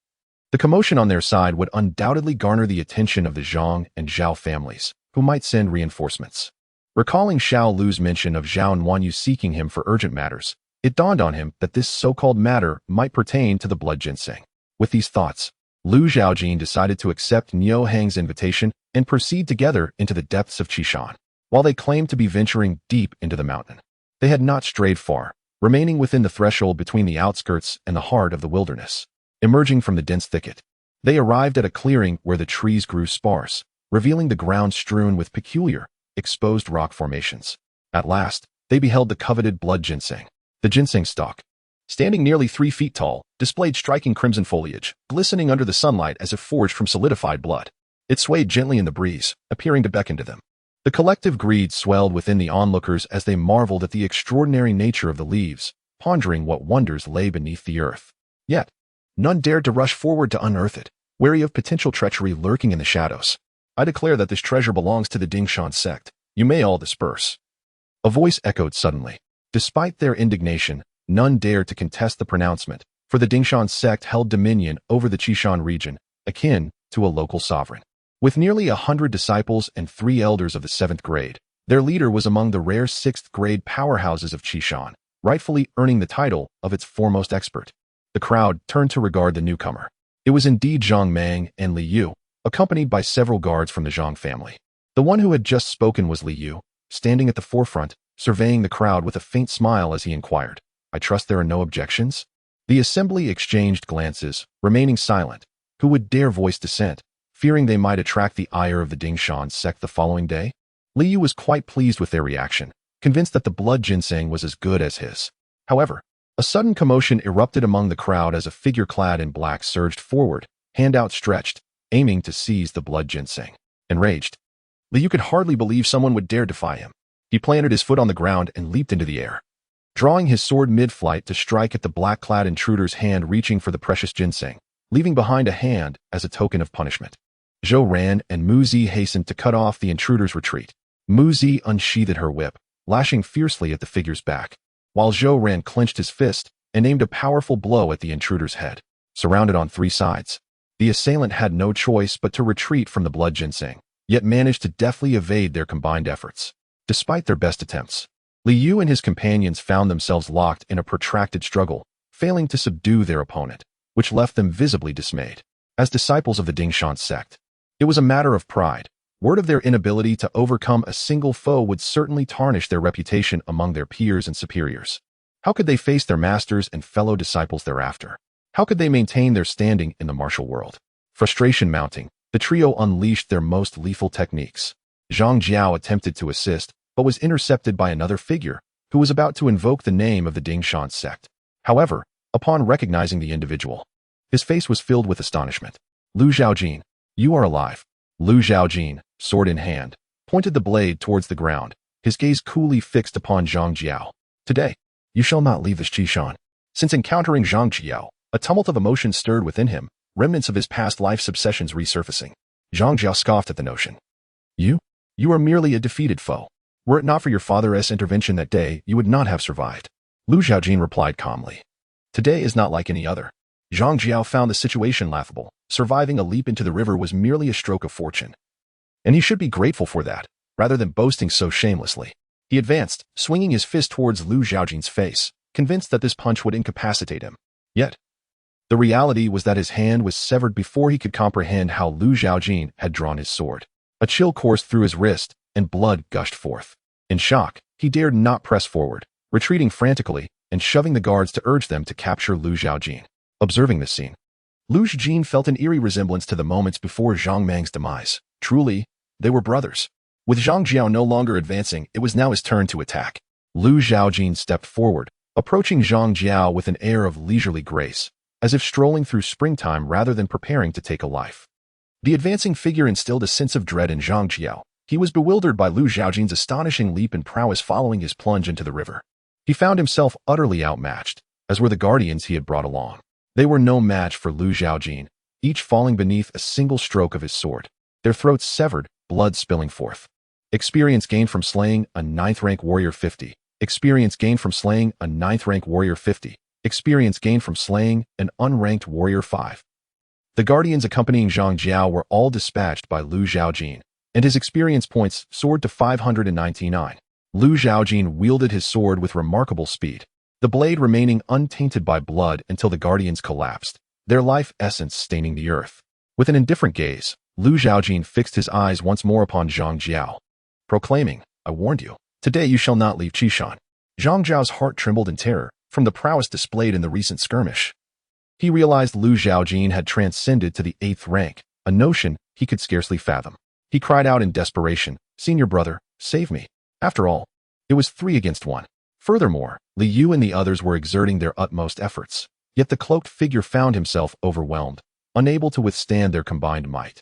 the commotion on their side would undoubtedly garner the attention of the Zhang and Zhao families, who might send reinforcements. Recalling Xiao Lu's mention of Zhao and Wanyu seeking him for urgent matters, it dawned on him that this so-called matter might pertain to the blood ginseng. With these thoughts, Zhaojin decided to accept Niu Hang's invitation and proceed together into the depths of Qishan. While they claimed to be venturing deep into the mountain, they had not strayed far, remaining within the threshold between the outskirts and the heart of the wilderness. Emerging from the dense thicket, they arrived at a clearing where the trees grew sparse, revealing the ground strewn with peculiar, exposed rock formations. At last, they beheld the coveted blood ginseng. The ginseng stalk, standing nearly 3 feet tall, displayed striking crimson foliage, glistening under the sunlight as if forged from solidified blood. It swayed gently in the breeze, appearing to beckon to them. The collective greed swelled within the onlookers as they marveled at the extraordinary nature of the leaves, pondering what wonders lay beneath the earth. Yet, none dared to rush forward to unearth it, wary of potential treachery lurking in the shadows. I declare that this treasure belongs to the Dingshan sect. You may all disperse. A voice echoed suddenly. Despite their indignation, none dared to contest the pronouncement, for the Dingshan sect held dominion over the Qishan region, akin to a local sovereign. With nearly 100 disciples and 3 elders of the 7th grade, their leader was among the rare 6th grade powerhouses of Qishan, rightfully earning the title of its foremost expert. The crowd turned to regard the newcomer. It was indeed Zhang Mang and Li Yu, accompanied by several guards from the Zhang family. The one who had just spoken was Li Yu, standing at the forefront, surveying the crowd with a faint smile as he inquired, I trust there are no objections? The assembly exchanged glances, remaining silent. Who would dare voice dissent, fearing they might attract the ire of the Dingshan sect the following day? Li Yu was quite pleased with their reaction, convinced that the blood ginseng was as good as his. However, a sudden commotion erupted among the crowd as a figure clad in black surged forward, hand outstretched, aiming to seize the blood ginseng. Enraged, Li Yu could hardly believe someone would dare defy him. He planted his foot on the ground and leaped into the air, drawing his sword mid-flight to strike at the black-clad intruder's hand reaching for the precious ginseng, leaving behind a hand as a token of punishment. Zhou ran, and Mu Zi hastened to cut off the intruder's retreat. Mu Zi unsheathed her whip, lashing fiercely at the figure's back, while Zhou ran clenched his fist and aimed a powerful blow at the intruder's head. Surrounded on three sides, the assailant had no choice but to retreat from the blood ginseng, yet managed to deftly evade their combined efforts. Despite their best attempts, Li Yu and his companions found themselves locked in a protracted struggle, failing to subdue their opponent, which left them visibly dismayed. As disciples of the Dingshan sect, it was a matter of pride. Word of their inability to overcome a single foe would certainly tarnish their reputation among their peers and superiors. How could they face their masters and fellow disciples thereafter? How could they maintain their standing in the martial world? Frustration mounting, the trio unleashed their most lethal techniques. Zhang Jiao attempted to assist, but was intercepted by another figure, who was about to invoke the name of the Dingshan sect. However, upon recognizing the individual, his face was filled with astonishment. Lu Zhaojin, you are alive. Lu Zhaojin, sword in hand, pointed the blade towards the ground, his gaze coolly fixed upon Zhang Jiao. Today, you shall not leave this Qishan. Since encountering Zhang Jiao, a tumult of emotion stirred within him, remnants of his past life's obsessions resurfacing. Zhang Jiao scoffed at the notion. You are merely a defeated foe. Were it not for your father's intervention that day, you would not have survived. Lu Zhaojin replied calmly. Today is not like any other. Zhang Jiao found the situation laughable. Surviving a leap into the river was merely a stroke of fortune, and he should be grateful for that, rather than boasting so shamelessly. He advanced, swinging his fist towards Lu Zhaojin's face, convinced that this punch would incapacitate him. Yet, the reality was that his hand was severed before he could comprehend how Lu Zhaojin had drawn his sword. A chill coursed through his wrist, and blood gushed forth. In shock, he dared not press forward, retreating frantically and shoving the guards to urge them to capture Lu Zhaojin. Observing this scene, Lu Zhaojin felt an eerie resemblance to the moments before Zhang Mang's demise. Truly, they were brothers. With Zhang Jiao no longer advancing, it was now his turn to attack. Lu Zhaojin stepped forward, approaching Zhang Jiao with an air of leisurely grace, as if strolling through springtime rather than preparing to take a life. The advancing figure instilled a sense of dread in Zhang Jiao. He was bewildered by Lu Zhaojin's astonishing leap and prowess following his plunge into the river. He found himself utterly outmatched, as were the guardians he had brought along. They were no match for Lu Zhaojin, each falling beneath a single stroke of his sword, their throats severed, blood spilling forth. Experience gained from slaying a 9th rank warrior 50. Experience gained from slaying a 9th rank warrior 50. Experience gained from slaying an unranked warrior 5. The guardians accompanying Zhang Jiao were all dispatched by Lu Zhaojin, and his experience points soared to 599. Lu Zhaojin wielded his sword with remarkable speed, the blade remaining untainted by blood until the guardians collapsed, their life essence staining the earth. With an indifferent gaze, Lu Zhaojin fixed his eyes once more upon Zhang Jiao, proclaiming, I warned you, today you shall not leave Qishan. Zhang Jiao's heart trembled in terror from the prowess displayed in the recent skirmish. He realized Lu Zhaojin had transcended to the 8th rank, a notion he could scarcely fathom. He cried out in desperation, Senior brother, save me. After all, it was 3 against 1. Furthermore, Li Yu and the others were exerting their utmost efforts, yet the cloaked figure found himself overwhelmed, unable to withstand their combined might,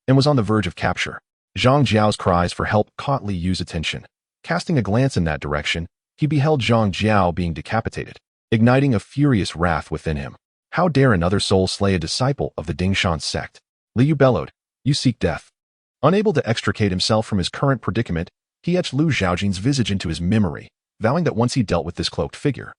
and was on the verge of capture. Zhang Jiao's cries for help caught Li Yu's attention. Casting a glance in that direction, he beheld Zhang Jiao being decapitated, igniting a furious wrath within him. How dare another soul slay a disciple of the Dingshan sect? Li Yu bellowed, You seek death. Unable to extricate himself from his current predicament, he etched Lu Zhaojin's visage into his memory, vowing that once he dealt with this cloaked figure,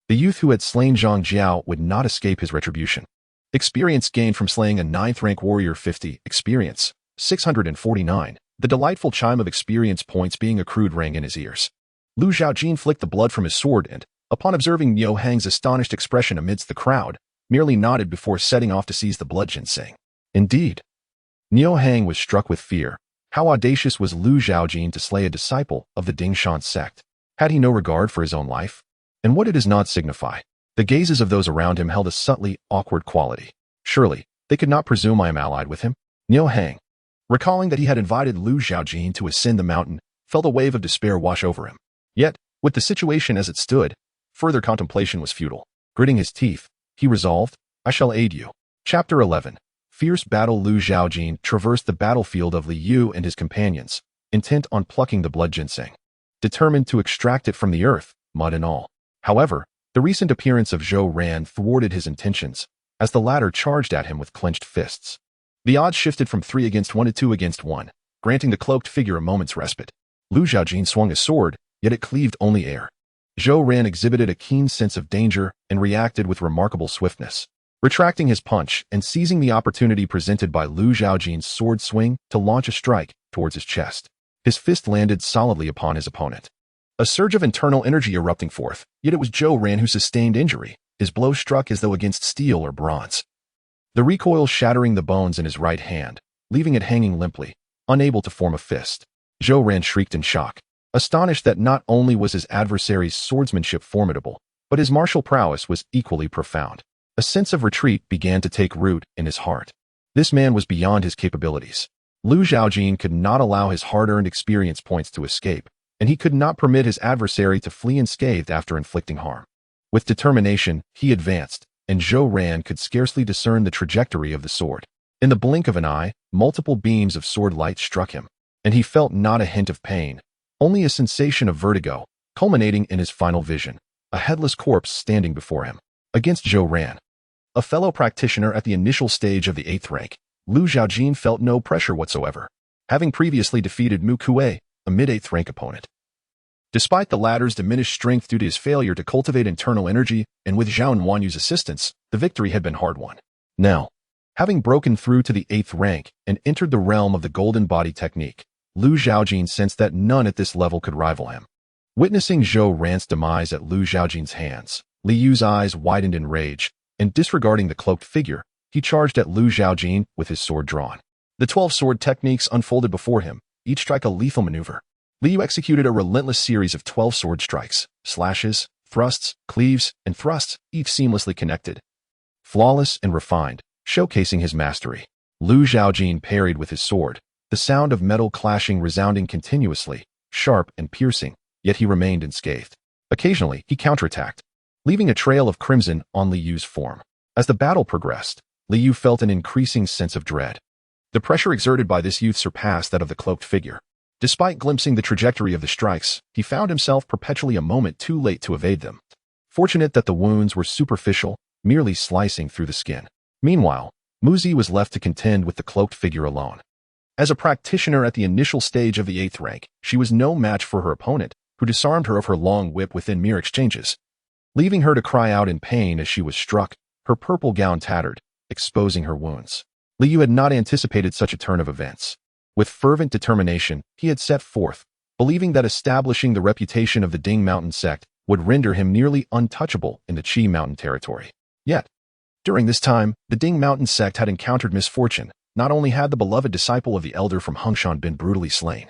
the youth who had slain Zhang Jiao would not escape his retribution. Experience gained from slaying a 9th rank warrior 50. Experience, 649. The delightful chime of experience points being accrued rang in his ears. Lu Zhaojin flicked the blood from his sword and, upon observing Niu Hang's astonished expression amidst the crowd, merely nodded before setting off to seize the blood ginseng. Indeed, Niu Hang was struck with fear. How audacious was Lu Zhaojin to slay a disciple of the Dingshan sect? Had he no regard for his own life? And what did his nod signify? The gazes of those around him held a subtly awkward quality. Surely, they could not presume I am allied with him? Niu Hang, recalling that he had invited Lu Zhaojin to ascend the mountain, felt a wave of despair wash over him. Yet, with the situation as it stood, further contemplation was futile. Gritting his teeth, he resolved, I shall aid you. Chapter 11. Fierce battle. Lu Zhaojin traversed the battlefield of Li Yu and his companions, intent on plucking the blood ginseng, determined to extract it from the earth, mud and all. However, the recent appearance of Zhou Ran thwarted his intentions, as the latter charged at him with clenched fists. The odds shifted from 3 against 1 to 2 against 1, granting the cloaked figure a moment's respite. Zhaojin swung his sword, yet it cleaved only air. Zhang exhibited a keen sense of danger and reacted with remarkable swiftness, retracting his punch and seizing the opportunity presented by Zhaojin's sword swing to launch a strike towards his chest. His fist landed solidly upon his opponent. A surge of internal energy erupting forth, yet it was Zhang who sustained injury. His blow struck as though against steel or bronze, the recoil shattering the bones in his right hand, leaving it hanging limply, unable to form a fist. Zhang shrieked in shock, astonished that not only was his adversary's swordsmanship formidable, but his martial prowess was equally profound. A sense of retreat began to take root in his heart. This man was beyond his capabilities. Zhaojin could not allow his hard-earned experience points to escape, and he could not permit his adversary to flee unscathed after inflicting harm. With determination, he advanced, and Zhang could scarcely discern the trajectory of the sword. In the blink of an eye, multiple beams of sword light struck him, and he felt not a hint of pain, only a sensation of vertigo, culminating in his final vision, a headless corpse standing before him. Against Zhang, a fellow practitioner at the initial stage of the 8th rank, Zhaojin felt no pressure whatsoever, having previously defeated Mu Kuei, a mid-8th rank opponent. Despite the latter's diminished strength due to his failure to cultivate internal energy, and with Zhao Yuanyu's assistance, the victory had been hard-won. Now, having broken through to the 8th rank and entered the realm of the Golden Body technique, Zhaojin sensed that none at this level could rival him. Witnessing Zhang's demise at Zhaojin's hands, Liyu's eyes widened in rage, and disregarding the cloaked figure, he charged at Zhaojin with his sword drawn. The 12 sword techniques unfolded before him, each strike a lethal maneuver. Liu executed a relentless series of 12 sword strikes, slashes, thrusts, cleaves, and thrusts, each seamlessly connected. Flawless and refined, showcasing his mastery. Zhaojin parried with his sword, the sound of metal clashing resounding continuously, sharp and piercing, yet he remained unscathed. Occasionally, he counterattacked, leaving a trail of crimson on Liyu's form. As the battle progressed, Liu felt an increasing sense of dread. The pressure exerted by this youth surpassed that of the cloaked figure. Despite glimpsing the trajectory of the strikes, he found himself perpetually a moment too late to evade them. Fortunate that the wounds were superficial, merely slicing through the skin. Meanwhile, Muzi was left to contend with the cloaked figure alone. As a practitioner at the initial stage of the 8th rank, she was no match for her opponent, who disarmed her of her long whip within mere exchanges, leaving her to cry out in pain as she was struck, her purple gown tattered, exposing her wounds. Liu had not anticipated such a turn of events. With fervent determination, he had set forth, believing that establishing the reputation of the Ding Mountain sect would render him nearly untouchable in the Qi Mountain territory. Yet, during this time, the Ding Mountain sect had encountered misfortune. Not only had the beloved disciple of the elder from Hongshan been brutally slain,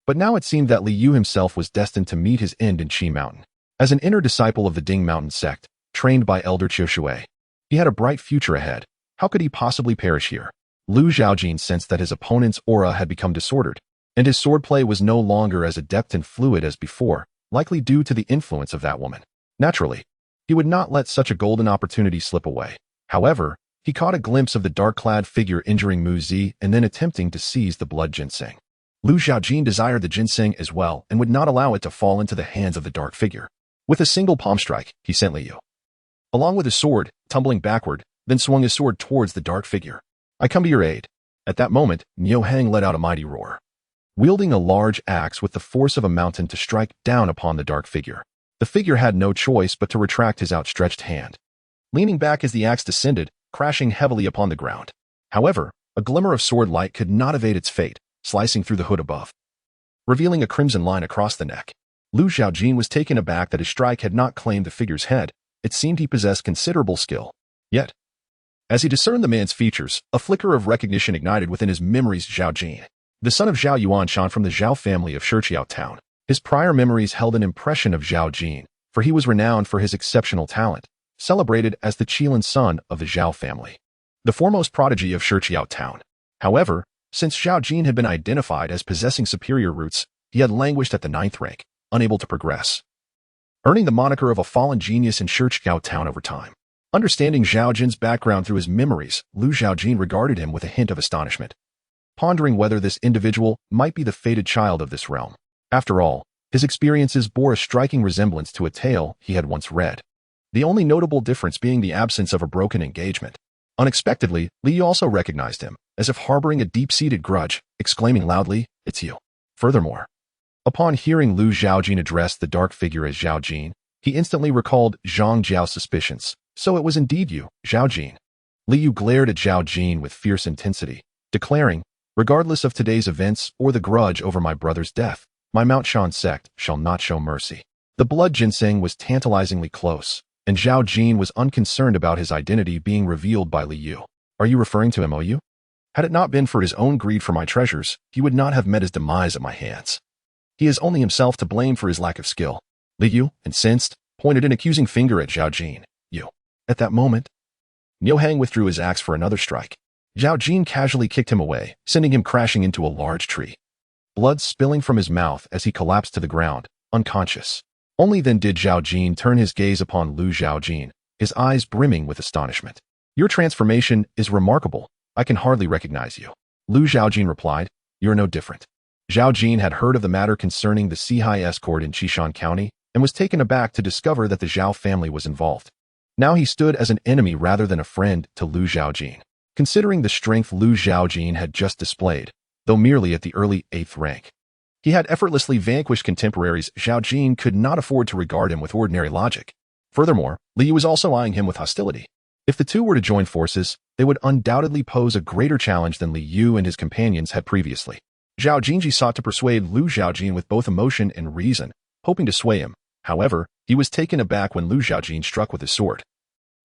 but now it seemed that Liu himself was destined to meet his end in Qi Mountain. As an inner disciple of the Ding Mountain sect, trained by Elder Qiushui, he had a bright future ahead. How could he possibly perish here? Zhaojin sensed that his opponent's aura had become disordered, and his swordplay was no longer as adept and fluid as before, likely due to the influence of that woman. Naturally, he would not let such a golden opportunity slip away. However, he caught a glimpse of the dark-clad figure injuring Mu Zi and then attempting to seize the blood ginseng. Zhaojin desired the ginseng as well and would not allow it to fall into the hands of the dark figure. With a single palm strike, he sent Liu, along with his sword, tumbling backward, then swung his sword towards the dark figure. I come to your aid. At that moment, Niu Hang let out a mighty roar, wielding a large axe with the force of a mountain to strike down upon the dark figure. The figure had no choice but to retract his outstretched hand, leaning back as the axe descended, crashing heavily upon the ground. However, a glimmer of sword light could not evade its fate, slicing through the hood above, revealing a crimson line across the neck. Zhaojin was taken aback that his strike had not claimed the figure's head. It seemed he possessed considerable skill. Yet, as he discerned the man's features, a flicker of recognition ignited within his memories. Zhaojin, the son of Zhao Yuanshan from the Zhao family of Shiqiao town. His prior memories held an impression of Zhaojin, for he was renowned for his exceptional talent, celebrated as the Qilin son of the Zhao family, the foremost prodigy of Shiqiao town. However, since Zhaojin had been identified as possessing superior roots, he had languished at the 9th rank, unable to progress, earning the moniker of a fallen genius in Shiqiao town over time. Understanding Zhaojin's background through his memories, Zhaojin regarded him with a hint of astonishment, pondering whether this individual might be the fated child of this realm. After all, his experiences bore a striking resemblance to a tale he had once read, the only notable difference being the absence of a broken engagement. Unexpectedly, Li also recognized him, as if harboring a deep-seated grudge, exclaiming loudly, "It's you." Furthermore, upon hearing Lu Zhaojin address the dark figure as Zhaojin, he instantly recalled Zhang Jiao's suspicions. "So it was indeed you, Zhaojin." Liu glared at Zhaojin with fierce intensity, declaring, "Regardless of today's events or the grudge over my brother's death, my Mount Shan sect shall not show mercy." The blood ginseng was tantalizingly close, and Zhaojin was unconcerned about his identity being revealed by Liu. "Are you referring to MOU? Had it not been for his own greed for my treasures, he would not have met his demise at my hands. He is only himself to blame for his lack of skill." Liu, incensed, pointed an accusing finger at Zhaojin. "You." At that moment, Niuhang withdrew his axe for another strike. Zhaojin casually kicked him away, sending him crashing into a large tree. Blood spilling from his mouth as he collapsed to the ground, unconscious. Only then did Zhaojin turn his gaze upon Lu Zhaojin, his eyes brimming with astonishment. "Your transformation is remarkable. I can hardly recognize you." Lu Zhaojin replied, "You're no different." Zhaojin had heard of the matter concerning the Sihai escort in Qishan County and was taken aback to discover that the Zhao family was involved. Now he stood as an enemy rather than a friend to Lu Zhaojin. Considering the strength Lu Zhaojin had just displayed, though merely at the early 8th rank, he had effortlessly vanquished contemporaries. Zhaojin could not afford to regard him with ordinary logic. Furthermore, Liu was also eyeing him with hostility. If the two were to join forces, they would undoubtedly pose a greater challenge than Liu and his companions had previously. Zhaojin sought to persuade Lu Zhaojin with both emotion and reason, hoping to sway him. However, he was taken aback when Lu Zhaojin struck with his sword.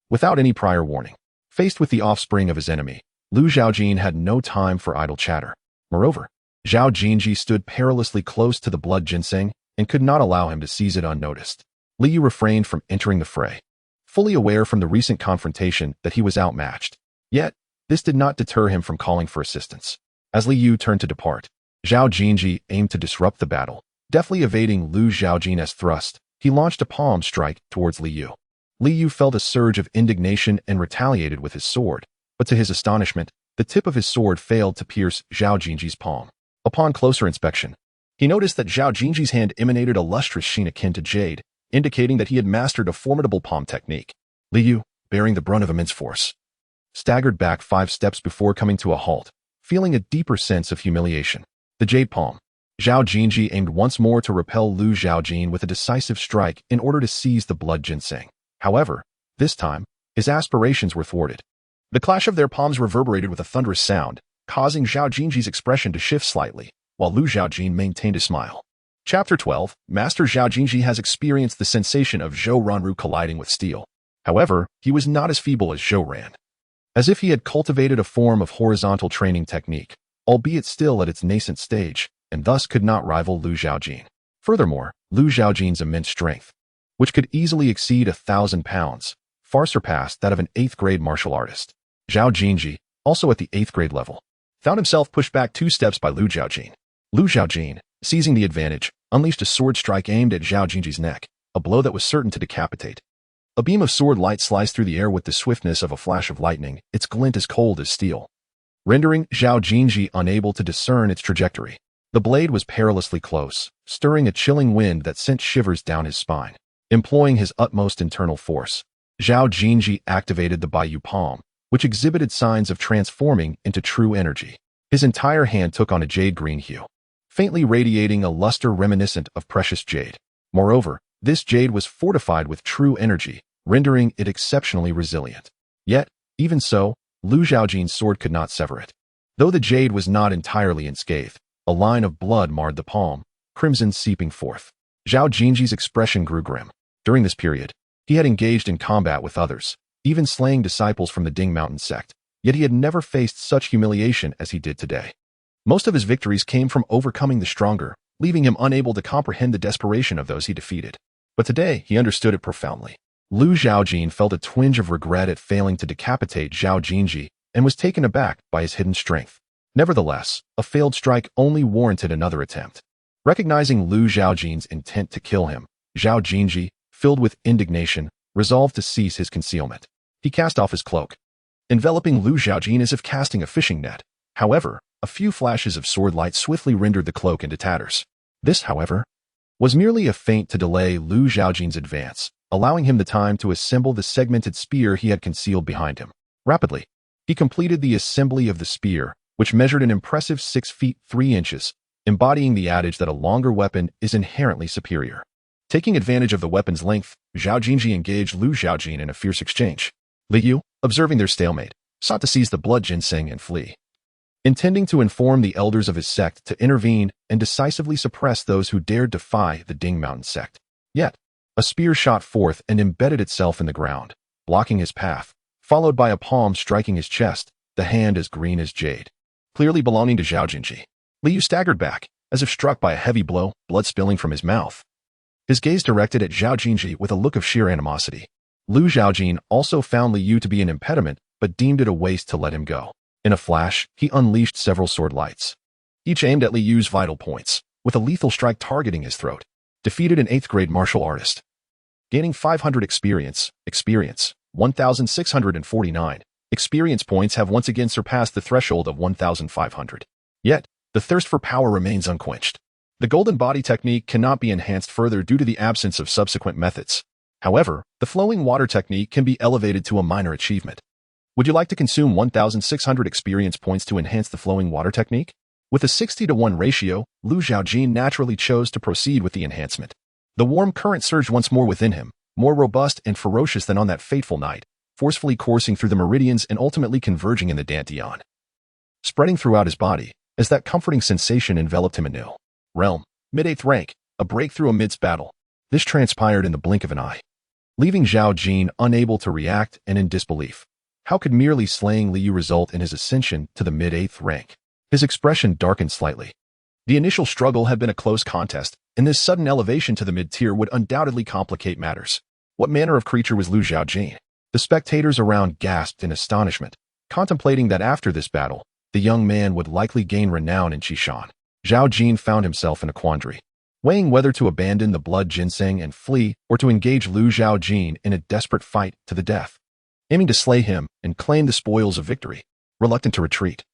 Without any prior warning, faced with the offspring of his enemy, Lu Zhaojin had no time for idle chatter. Moreover, Zhaojin stood perilously close to the blood ginseng and could not allow him to seize it unnoticed. Liu refrained from entering the fray, fully aware from the recent confrontation that he was outmatched. Yet, this did not deter him from calling for assistance. As Liu turned to depart, Zhaojin aimed to disrupt the battle. Deftly evading Lu Zhaojin's thrust, he launched a palm strike towards Liu. Liu felt a surge of indignation and retaliated with his sword, but to his astonishment, the tip of his sword failed to pierce Zhaojin's palm. Upon closer inspection, he noticed that Zhaojin's hand emanated a lustrous sheen akin to jade, indicating that he had mastered a formidable palm technique. Liu, bearing the brunt of immense force, staggered back 5 steps before coming to a halt, feeling a deeper sense of humiliation. The jade palm. Zhaojin aimed once more to repel Lu Zhaojin with a decisive strike in order to seize the blood ginseng. However, this time, his aspirations were thwarted. The clash of their palms reverberated with a thunderous sound, causing Zhaojin's expression to shift slightly, while Lu Zhaojin maintained a smile. Chapter 12, Master Zhaojin has experienced the sensation of Zhou Ranru colliding with steel. However, he was not as feeble as Zhou Ran. As if he had cultivated a form of horizontal training technique, albeit still at its nascent stage, and thus could not rival Lu Zhaojin. Furthermore, Lu Zhaojin's immense strength, which could easily exceed 1,000 pounds, far surpassed that of an 8th grade martial artist. Zhaojin, also at the 8th grade level, found himself pushed back 2 steps by Lu Zhaojin. Lu Zhaojin, seizing the advantage, unleashed a sword strike aimed at Zhaojin's neck, a blow that was certain to decapitate. A beam of sword light sliced through the air with the swiftness of a flash of lightning, its glint as cold as steel, rendering Zhaojin unable to discern its trajectory. The blade was perilously close, stirring a chilling wind that sent shivers down his spine. Employing his utmost internal force, Zhaojin activated the Baiyu palm, which exhibited signs of transforming into true energy. His entire hand took on a jade-green hue, faintly radiating a luster reminiscent of precious jade. Moreover, this jade was fortified with true energy, rendering it exceptionally resilient. Yet, even so, Lu Zhaojin's sword could not sever it. Though the jade was not entirely unscathed, a line of blood marred the palm, crimson seeping forth. Zhaojin's expression grew grim. During this period, he had engaged in combat with others, even slaying disciples from the Ding Mountain sect, yet he had never faced such humiliation as he did today. Most of his victories came from overcoming the stronger, leaving him unable to comprehend the desperation of those he defeated. But today, he understood it profoundly. Lu Zhaojin felt a twinge of regret at failing to decapitate Zhaojin and was taken aback by his hidden strength. Nevertheless, a failed strike only warranted another attempt. Recognizing Lu Zhaojin's intent to kill him, Zhaojin, filled with indignation, resolved to cease his concealment. He cast off his cloak, enveloping Lu Zhaojin as if casting a fishing net. However, a few flashes of sword light swiftly rendered the cloak into tatters. This, however, was merely a feint to delay Lu Zhaojin's advance, allowing him the time to assemble the segmented spear he had concealed behind him. Rapidly, He completed the assembly of the spear, which measured an impressive 6 feet 3 inches, embodying the adage that a longer weapon is inherently superior. Taking advantage of the weapon's length, Zhaojin engaged Lu Zhaojin in a fierce exchange. Liu, observing their stalemate, sought to seize the blood ginseng and flee. Intending to inform the elders of his sect to intervene and decisively suppress those who dared defy the Ding Mountain sect. Yet, a spear shot forth and embedded itself in the ground, blocking his path, followed by a palm striking his chest, the hand as green as jade. Clearly belonging to Zhaojin. Liu staggered back, as if struck by a heavy blow, blood spilling from his mouth. His gaze directed at Zhaojin with a look of sheer animosity. Lu Zhaojin also found Liu to be an impediment, but deemed it a waste to let him go. In a flash, he unleashed several sword lights, each aimed at Liu's vital points, with a lethal strike targeting his throat. Defeated an 8th grade martial artist. Gaining 500 experience, 1,649. Experience points have once again surpassed the threshold of 1,500. Yet, the thirst for power remains unquenched. The golden body technique cannot be enhanced further due to the absence of subsequent methods. However, the flowing water technique can be elevated to a minor achievement. Would you like to consume 1,600 experience points to enhance the flowing water technique? With a 60-to-1 ratio, Lu Zhaojin naturally chose to proceed with the enhancement. The warm current surged once more within him, more robust and ferocious than on that fateful night, forcefully coursing through the meridians and ultimately converging in the dantian. Spreading throughout his body, as that comforting sensation enveloped him anew. Realm, mid-8th rank, a breakthrough amidst battle. This transpired in the blink of an eye, leaving Zhaojin unable to react and in disbelief. How could merely slaying Liu result in his ascension to the mid-8th rank? His expression darkened slightly. The initial struggle had been a close contest, and this sudden elevation to the mid-tier would undoubtedly complicate matters. What manner of creature was Lu Zhaojin? The spectators around gasped in astonishment, contemplating that after this battle, the young man would likely gain renown in Qishan. Zhaojin found himself in a quandary, weighing whether to abandon the blood ginseng and flee or to engage Lu Zhaojin in a desperate fight to the death. Aiming to slay him and claim the spoils of victory, reluctant to retreat.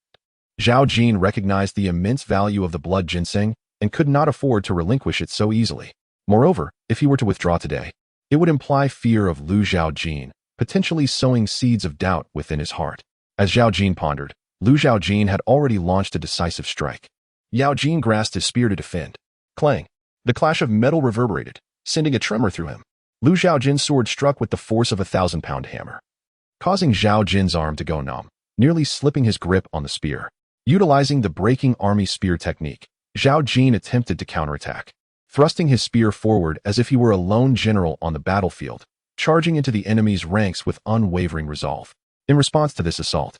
Zhaojin recognized the immense value of the blood ginseng and could not afford to relinquish it so easily. Moreover, if he were to withdraw today, it would imply fear of Lu Zhaojin, potentially sowing seeds of doubt within his heart. As Zhaojin pondered, Lu Zhaojin had already launched a decisive strike. Zhaojin grasped his spear to defend. Clang! The clash of metal reverberated, sending a tremor through him. Lu Zhaojin's sword struck with the force of a 1,000-pound hammer, causing Zhaojin's arm to go numb, nearly slipping his grip on the spear. Utilizing the breaking army spear technique, Zhaojin attempted to counterattack, thrusting his spear forward as if he were a lone general on the battlefield, charging into the enemy's ranks with unwavering resolve. In response to this assault,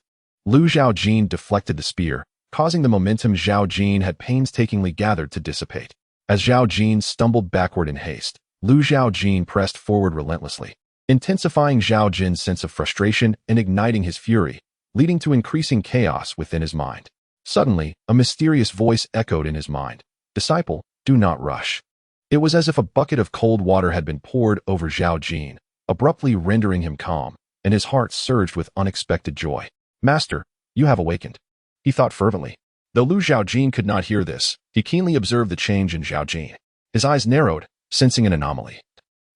Lu Zhaojin deflected the spear, causing the momentum Zhaojin had painstakingly gathered to dissipate. As Zhaojin stumbled backward in haste, Lu Zhaojin pressed forward relentlessly, intensifying Zhaojin's sense of frustration and igniting his fury, leading to increasing chaos within his mind. Suddenly, a mysterious voice echoed in his mind. "Disciple, do not rush." It was as if a bucket of cold water had been poured over Zhaojin, abruptly rendering him calm, and his heart surged with unexpected joy. "Master, you have awakened," he thought fervently. Though Lu Zhaojin could not hear this, he keenly observed the change in Zhaojin. His eyes narrowed, sensing an anomaly,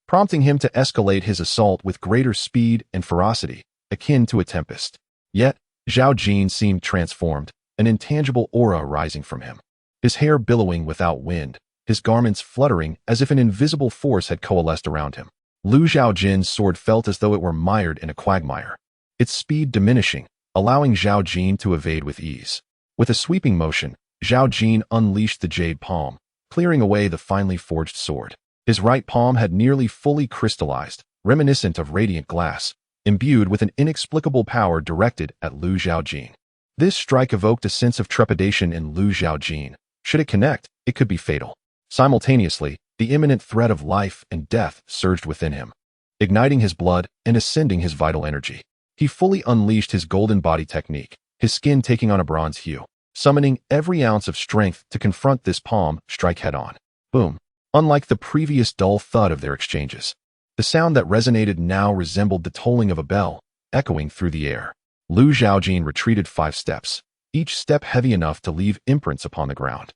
prompting him to escalate his assault with greater speed and ferocity, akin to a tempest. Yet, Zhaojin seemed transformed, an intangible aura rising from him. His hair billowing without wind, his garments fluttering as if an invisible force had coalesced around him. Lu Zhaojin's sword felt as though it were mired in a quagmire, its speed diminishing, allowing Zhaojin to evade with ease. With a sweeping motion, Zhaojin unleashed the jade palm, clearing away the finely forged sword. His right palm had nearly fully crystallized, reminiscent of radiant glass, imbued with an inexplicable power directed at Lu Zhaojin. This strike evoked a sense of trepidation in Lu Zhaojin. Should it connect, it could be fatal. Simultaneously, the imminent threat of life and death surged within him, igniting his blood and ascending his vital energy. He fully unleashed his golden body technique, his skin taking on a bronze hue, summoning every ounce of strength to confront this palm strike head-on. Boom! Unlike the previous dull thud of their exchanges, the sound that resonated now resembled the tolling of a bell, echoing through the air. Lu Zhaojin retreated 5 steps, each step heavy enough to leave imprints upon the ground.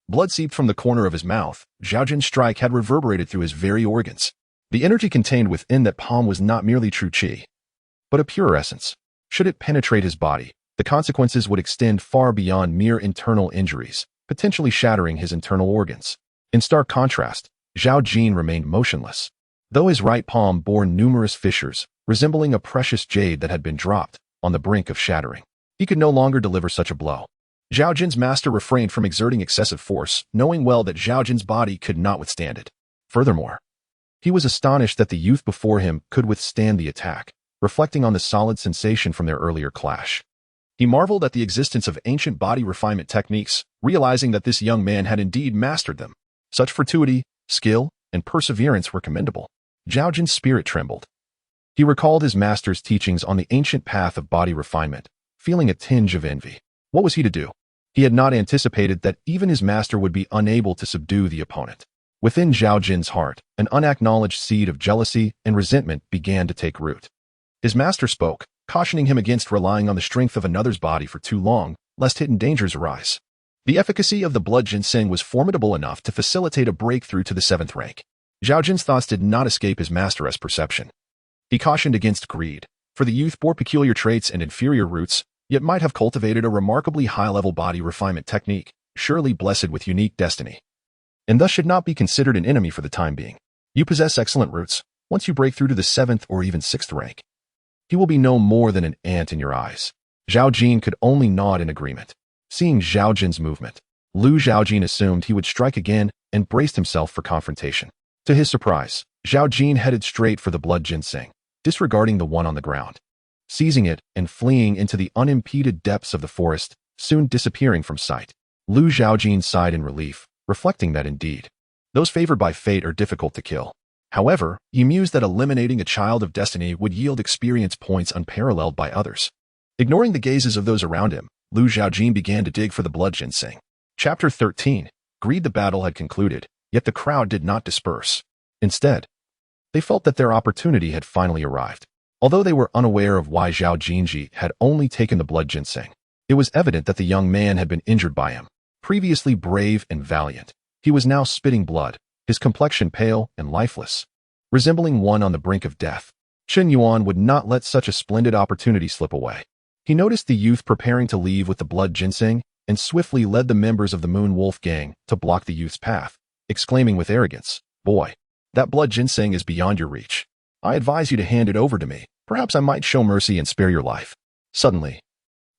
Blood seeped from the corner of his mouth. Zhaojin's strike had reverberated through his very organs. The energy contained within that palm was not merely true qi, but a pure essence, Should it penetrate his body, the consequences would extend far beyond mere internal injuries, potentially shattering his internal organs. In stark contrast, Zhaojin remained motionless, though his right palm bore numerous fissures, resembling a precious jade that had been dropped on the brink of shattering. He could no longer deliver such a blow. Zhaojin's master refrained from exerting excessive force, knowing well that Zhaojin's body could not withstand it. Furthermore, he was astonished that the youth before him could withstand the attack, reflecting on the solid sensation from their earlier clash. He marveled at the existence of ancient body refinement techniques, realizing that this young man had indeed mastered them. Such fortitude, skill, and perseverance were commendable. Zhaojin's spirit trembled. He recalled his master's teachings on the ancient path of body refinement, feeling a tinge of envy. What was he to do? He had not anticipated that even his master would be unable to subdue the opponent. Within Zhaojin's heart, an unacknowledged seed of jealousy and resentment began to take root. His master spoke, cautioning him against relying on the strength of another's body for too long, lest hidden dangers arise. The efficacy of the blood ginseng was formidable enough to facilitate a breakthrough to the 7th rank. Zhaojin's thoughts did not escape his master's perception. He cautioned against greed, for the youth bore peculiar traits and inferior roots, yet might have cultivated a remarkably high-level body refinement technique, surely blessed with unique destiny, and thus should not be considered an enemy for the time being. You possess excellent roots. Once you break through to the 7th or even 6th rank, he will be no more than an ant in your eyes. Zhaojin could only nod in agreement. Seeing Zhaojin's movement, Zhaojin assumed he would strike again and braced himself for confrontation. To his surprise, Zhaojin headed straight for the blood ginseng, disregarding the one on the ground. Seizing it and fleeing into the unimpeded depths of the forest, soon disappearing from sight. Zhaojin sighed in relief, reflecting that indeed, those favored by fate are difficult to kill. However, he mused that eliminating a child of destiny would yield experience points unparalleled by others. Ignoring the gazes of those around him, Zhaojin began to dig for the blood ginseng. Chapter 13. Greed. The battle had concluded, yet the crowd did not disperse. Instead, they felt that their opportunity had finally arrived. Although they were unaware of why Zhaojin had only taken the blood ginseng, it was evident that the young man had been injured by him. Previously brave and valiant, he was now spitting blood, his complexion pale and lifeless, resembling one on the brink of death. Chen Yuan would not let such a splendid opportunity slip away. He noticed the youth preparing to leave with the blood ginseng and swiftly led the members of the Moon Wolf gang to block the youth's path, exclaiming with arrogance, "Boy, that blood ginseng is beyond your reach. I advise you to hand it over to me. Perhaps I might show mercy and spare your life." Suddenly,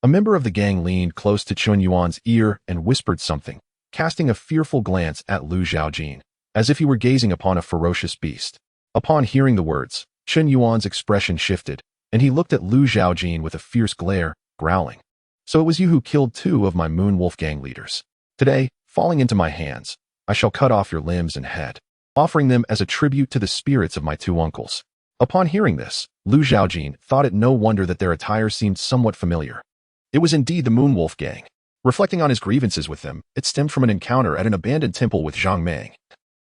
a member of the gang leaned close to Chen Yuan's ear and whispered something, casting a fearful glance at Zhaojin, as if he were gazing upon a ferocious beast. Upon hearing the words, Chen Yuan's expression shifted, and he looked at Zhaojin with a fierce glare, growling. "So it was you who killed 2 of my Moon Wolf gang leaders. Today, falling into my hands, I shall cut off your limbs and head, offering them as a tribute to the spirits of my 2 uncles." Upon hearing this, Zhaojin thought it no wonder that their attire seemed somewhat familiar. It was indeed the Moon Wolf gang. Reflecting on his grievances with them, it stemmed from an encounter at an abandoned temple with Zhang Meng,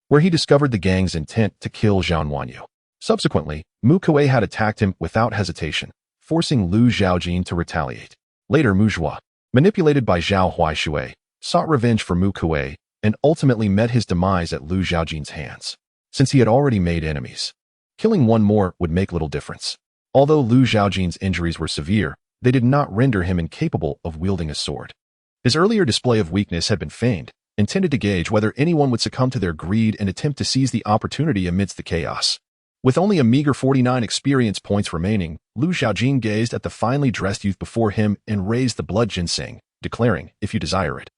where he discovered the gang's intent to kill Zhang Wanyu. Subsequently, Mu Kuei had attacked him without hesitation, forcing Zhaojin to retaliate. Later, Mu Zhua, manipulated by Zhao Huaishui, sought revenge for Mu Kuei and ultimately met his demise at Zhaojin's hands. Since he had already made enemies, killing one more would make little difference. Although Zhaojin's injuries were severe, they did not render him incapable of wielding a sword. His earlier display of weakness had been feigned, intended to gauge whether anyone would succumb to their greed and attempt to seize the opportunity amidst the chaos. With only a meager 49 experience points remaining, Zhaojin gazed at the finely dressed youth before him and raised the blood ginseng, declaring, "If you desire it,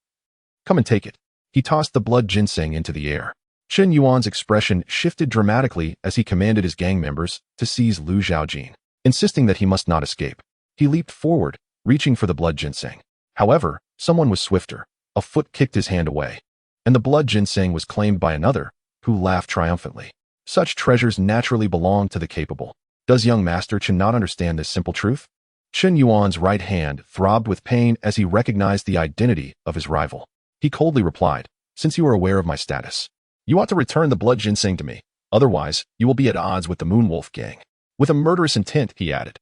come and take it." He tossed the blood ginseng into the air. Chen Yuan's expression shifted dramatically as he commanded his gang members to seize Zhaojin, insisting that he must not escape. He leaped forward, reaching for the blood ginseng. However, someone was swifter. A foot kicked his hand away, and the blood ginseng was claimed by another, who laughed triumphantly. Such treasures naturally belong to the capable. Does young Master Chen not understand this simple truth? Chen Yuan's right hand throbbed with pain as he recognized the identity of his rival. He coldly replied, "Since you are aware of my status, you ought to return the blood ginseng to me. Otherwise, you will be at odds with the Moon Wolf gang." With a murderous intent, he added,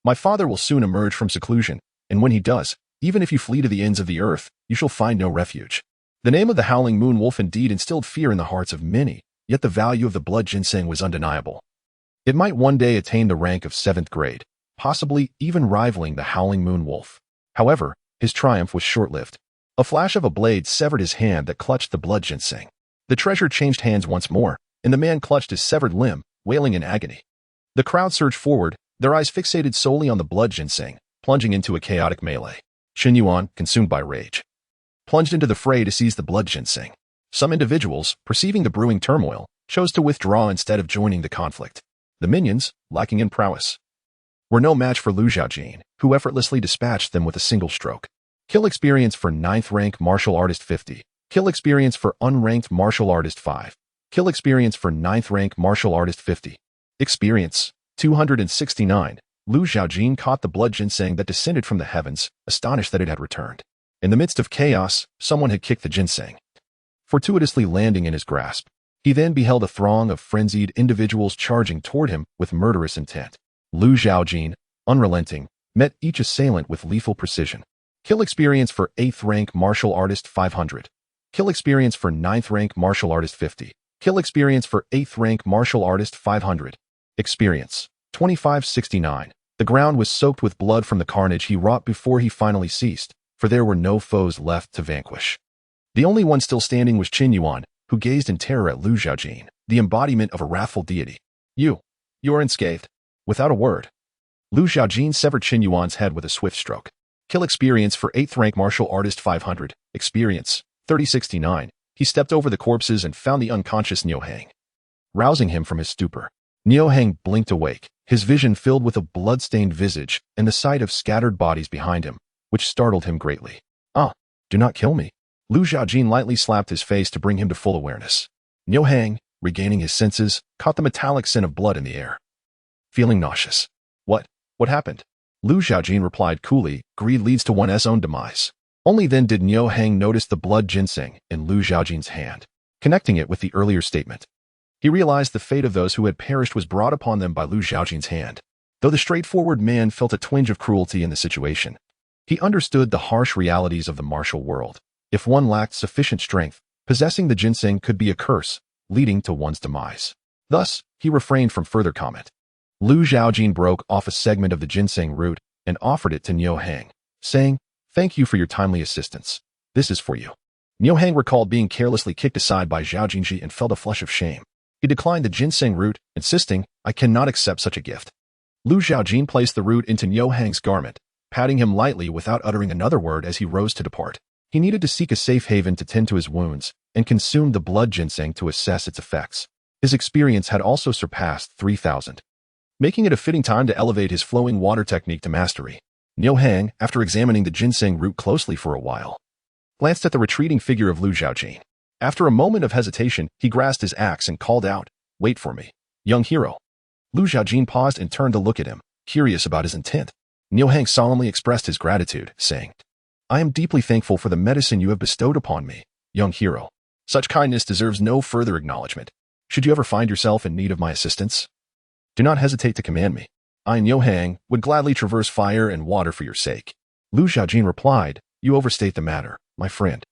"My father will soon emerge from seclusion, and when he does, even if you flee to the ends of the earth, you shall find no refuge." The name of the Howling Moon Wolf indeed instilled fear in the hearts of many, yet the value of the blood ginseng was undeniable. It might one day attain the rank of 7th grade, possibly even rivaling the howling moon wolf. However, his triumph was short-lived. A flash of a blade severed his hand that clutched the blood ginseng. The treasure changed hands once more, and the man clutched his severed limb, wailing in agony. The crowd surged forward, their eyes fixated solely on the blood ginseng, plunging into a chaotic melee. Qin Yuan, consumed by rage, plunged into the fray to seize the blood ginseng. Some individuals, perceiving the brewing turmoil, chose to withdraw instead of joining the conflict. The minions, lacking in prowess, were no match for Zhaojin, who effortlessly dispatched them with a single stroke. Kill experience for 9th rank martial artist 50. Kill experience for unranked martial artist 5. Kill experience for 9th rank martial artist 50. Experience 269. Zhaojin caught the blood ginseng that descended from the heavens, astonished that it had returned. In the midst of chaos, someone had kicked the ginseng, fortuitously landing in his grasp. He then beheld a throng of frenzied individuals charging toward him with murderous intent. Zhaojin, unrelenting, met each assailant with lethal precision. Kill experience for 8th rank martial artist 500. Kill experience for 9th rank martial artist 50. Kill experience for 8th rank martial artist 500. Experience 2569. The ground was soaked with blood from the carnage he wrought before he finally ceased, for there were no foes left to vanquish. The only one still standing was Qin Yuan, who gazed in terror at Zhaojin, the embodiment of a wrathful deity. You are unscathed. Without a word, Zhaojin severed Qin Yuan's head with a swift stroke. Kill experience for 8th rank martial artist 500. Experience 3069. He stepped over the corpses and found the unconscious Zhang. Rousing him from his stupor, Zhang blinked awake, his vision filled with a blood-stained visage and the sight of scattered bodies behind him, which startled him greatly. "Ah, do not kill me." Zhaojin lightly slapped his face to bring him to full awareness. Zhang, regaining his senses, caught the metallic scent of blood in the air, feeling nauseous. What happened?" Zhaojin replied coolly, "Greed leads to one's own demise." Only then did Zhang notice the blood ginseng in Zhaojin's hand, connecting it with the earlier statement. He realized the fate of those who had perished was brought upon them by Zhaojin's hand. Though the straightforward man felt a twinge of cruelty in the situation, he understood the harsh realities of the martial world. If one lacked sufficient strength, possessing the ginseng could be a curse, leading to one's demise. Thus, he refrained from further comment. Zhaojin broke off a segment of the ginseng root and offered it to Zhang, saying, "Thank you for your timely assistance. This is for you." Zhang recalled being carelessly kicked aside by Zhaojin and felt a flush of shame. He declined the ginseng root, insisting, "I cannot accept such a gift." Zhaojin placed the root into Zhang's garment, patting him lightly without uttering another word as he rose to depart. He needed to seek a safe haven to tend to his wounds and consume the blood ginseng to assess its effects. His experience had also surpassed 3,000. Making it a fitting time to elevate his flowing water technique to mastery. Zhang, after examining the ginseng root closely for a while, glanced at the retreating figure of Zhaojin. After a moment of hesitation, he grasped his axe and called out, "Wait for me, young hero." Zhaojin paused and turned to look at him, curious about his intent. Zhang solemnly expressed his gratitude, saying, "I am deeply thankful for the medicine you have bestowed upon me, young hero. Such kindness deserves no further acknowledgement. Should you ever find yourself in need of my assistance, do not hesitate to command me. I, Zhang, would gladly traverse fire and water for your sake." Zhaojin replied, "You overstate the matter, my friend."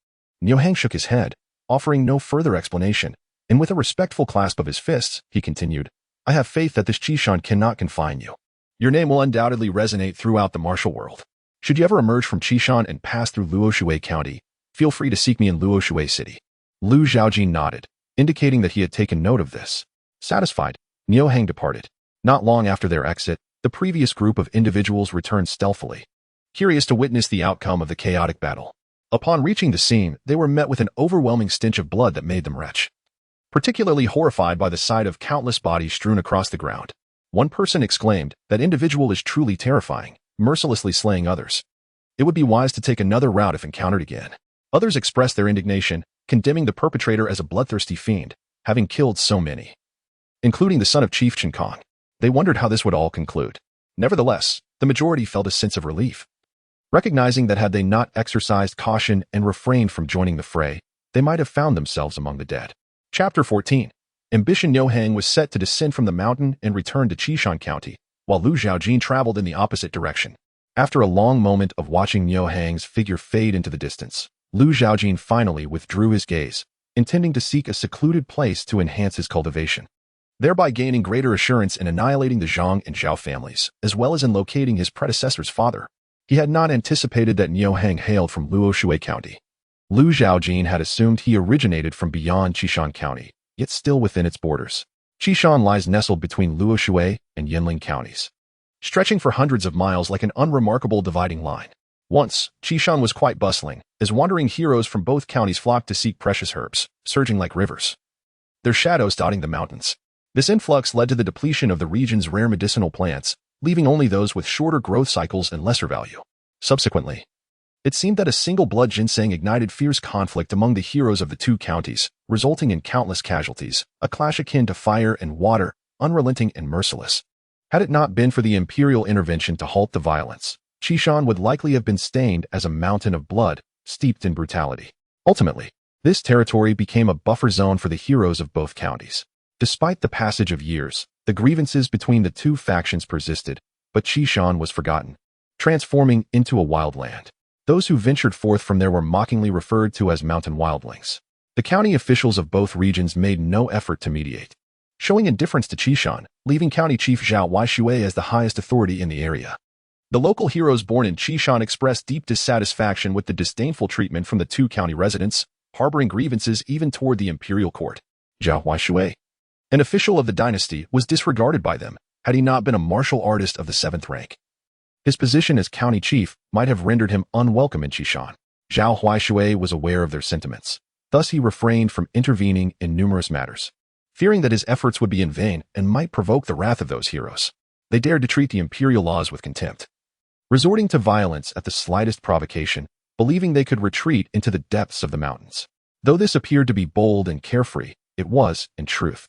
Zhang shook his head, offering no further explanation, and with a respectful clasp of his fists, he continued, "I have faith that this Qishan cannot confine you. Your name will undoubtedly resonate throughout the martial world. Should you ever emerge from Qishan and pass through Luoshui County, feel free to seek me in Luoshui City." Zhaojin nodded, indicating that he had taken note of this. Satisfied, Zhang departed. Not long after their exit, the previous group of individuals returned stealthily, curious to witness the outcome of the chaotic battle. Upon reaching the scene, they were met with an overwhelming stench of blood that made them retch, particularly horrified by the sight of countless bodies strewn across the ground. One person exclaimed, "That individual is truly terrifying, mercilessly slaying others. It would be wise to take another route if encountered again." Others expressed their indignation, condemning the perpetrator as a bloodthirsty fiend, having killed so many, including the son of Chief Chen Kong. They wondered how this would all conclude. Nevertheless, the majority felt a sense of relief, recognizing that had they not exercised caution and refrained from joining the fray, they might have found themselves among the dead. Chapter 14. Ambition Zhang was set to descend from the mountain and return to Qishan County, while Zhaojin traveled in the opposite direction. After a long moment of watching Zhang's figure fade into the distance, Zhaojin finally withdrew his gaze, intending to seek a secluded place to enhance his cultivation. thereby gaining greater assurance in annihilating the Zhang and Zhao families, as well as in locating his predecessor's father. He had not anticipated that Zhang hailed from Luoshui County. Lu Zhaojin had assumed he originated from beyond Qishan County, yet still within its borders. Qishan lies nestled between Luoshui and Yinling counties, stretching for hundreds of miles like an unremarkable dividing line. Once, Qishan was quite bustling, as wandering heroes from both counties flocked to seek precious herbs, surging like rivers, their shadows dotting the mountains. This influx led to the depletion of the region's rare medicinal plants, leaving only those with shorter growth cycles and lesser value. Subsequently, it seemed that a single blood ginseng ignited fierce conflict among the heroes of the two counties, resulting in countless casualties, a clash akin to fire and water, unrelenting and merciless. Had it not been for the imperial intervention to halt the violence, Qishan would likely have been stained as a mountain of blood, steeped in brutality. Ultimately, this territory became a buffer zone for the heroes of both counties. Despite the passage of years, the grievances between the two factions persisted, but Qishan was forgotten, transforming into a wildland. Those who ventured forth from there were mockingly referred to as mountain wildlings. The county officials of both regions made no effort to mediate, showing indifference to Qishan, leaving County Chief Zhao Waishui as the highest authority in the area. The local heroes born in Qishan expressed deep dissatisfaction with the disdainful treatment from the two county residents, harboring grievances even toward the imperial court. Zhao Waishui, an official of the dynasty, was disregarded by them, had he not been a martial artist of the 7th rank. His position as county chief might have rendered him unwelcome in Qishan. Zhao Huaishui was aware of their sentiments. Thus he refrained from intervening in numerous matters, fearing that his efforts would be in vain and might provoke the wrath of those heroes. They dared to treat the imperial laws with contempt, resorting to violence at the slightest provocation, believing they could retreat into the depths of the mountains. Though this appeared to be bold and carefree, it was, in truth,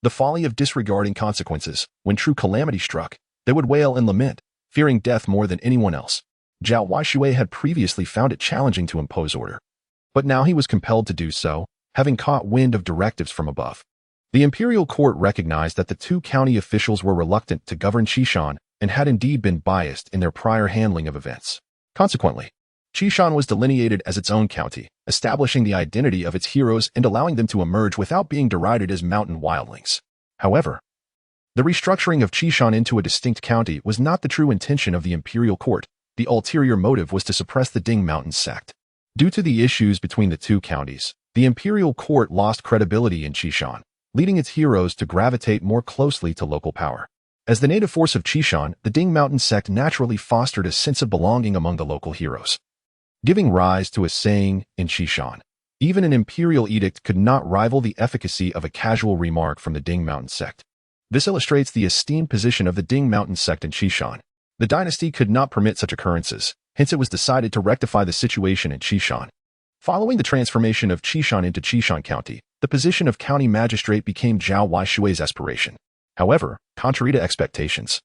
the folly of disregarding consequences. When true calamity struck, they would wail and lament, fearing death more than anyone else. Zhao Waishui had previously found it challenging to impose order, but now he was compelled to do so, having caught wind of directives from above. The imperial court recognized that the two county officials were reluctant to govern Qishan and had indeed been biased in their prior handling of events. Consequently, Qishan was delineated as its own county, establishing the identity of its heroes and allowing them to emerge without being derided as mountain wildlings. However, the restructuring of Qishan into a distinct county was not the true intention of the imperial court. The ulterior motive was to suppress the Ding Mountain sect. Due to the issues between the two counties, the imperial court lost credibility in Qishan, leading its heroes to gravitate more closely to local power. As the native force of Qishan, the Ding Mountain sect naturally fostered a sense of belonging among the local heroes, giving rise to a saying in Qishan: even an imperial edict could not rival the efficacy of a casual remark from the Ding Mountain sect. This illustrates the esteemed position of the Ding Mountain sect in Qishan. The dynasty could not permit such occurrences, hence it was decided to rectify the situation in Qishan. Following the transformation of Qishan into Qishan County, the position of county magistrate became Zhao Waishui's aspiration. However, contrary to expectations,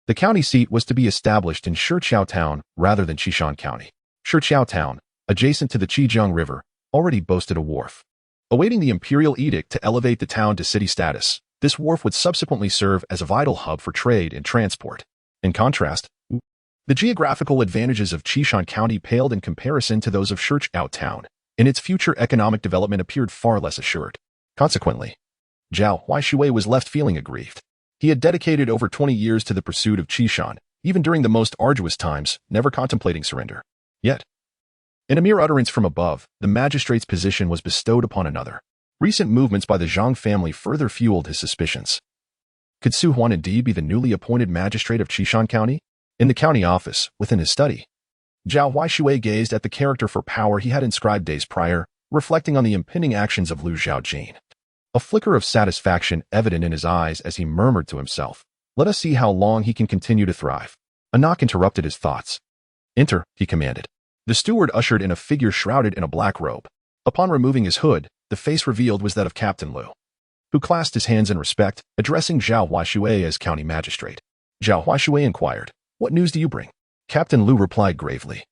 the county seat was to be established in Shiqiao Town rather than Qishan County. Shiqiao Town, adjacent to the Qizheng River, already boasted a wharf. Awaiting the imperial edict to elevate the town to city status, this wharf would subsequently serve as a vital hub for trade and transport. In contrast, the geographical advantages of Qishan County paled in comparison to those of Shiqiao Town, and its future economic development appeared far less assured. Consequently, Zhao Waishui was left feeling aggrieved. He had dedicated over 20 years to the pursuit of Qishan, even during the most arduous times, never contemplating surrender. Yet, in a mere utterance from above, the magistrate's position was bestowed upon another. Recent movements by the Zhang family further fueled his suspicions. Could Su Huan indeed be the newly appointed magistrate of Qishan County? In the county office, within his study, Zhao Waishui gazed at the character for power he had inscribed days prior, reflecting on the impending actions of Lu Zhaojin. A flicker of satisfaction evident in his eyes as he murmured to himself, "Let us see how long he can continue to thrive." A knock interrupted his thoughts. "Enter," he commanded. The steward ushered in a figure shrouded in a black robe. Upon removing his hood, the face revealed was that of Captain Lu, who clasped his hands in respect, addressing Zhao Waishui as county magistrate. Zhao Waishui inquired, "What news do you bring?" Captain Lu replied gravely,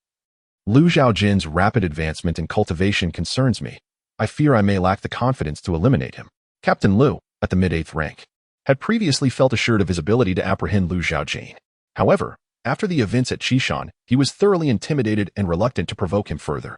"Lu Zhaojin's rapid advancement in cultivation concerns me. I fear I may lack the confidence to eliminate him." Captain Lu, at the mid-8th rank, had previously felt assured of his ability to apprehend Lu Zhaojin. However, after the events at Qishan, he was thoroughly intimidated and reluctant to provoke him further.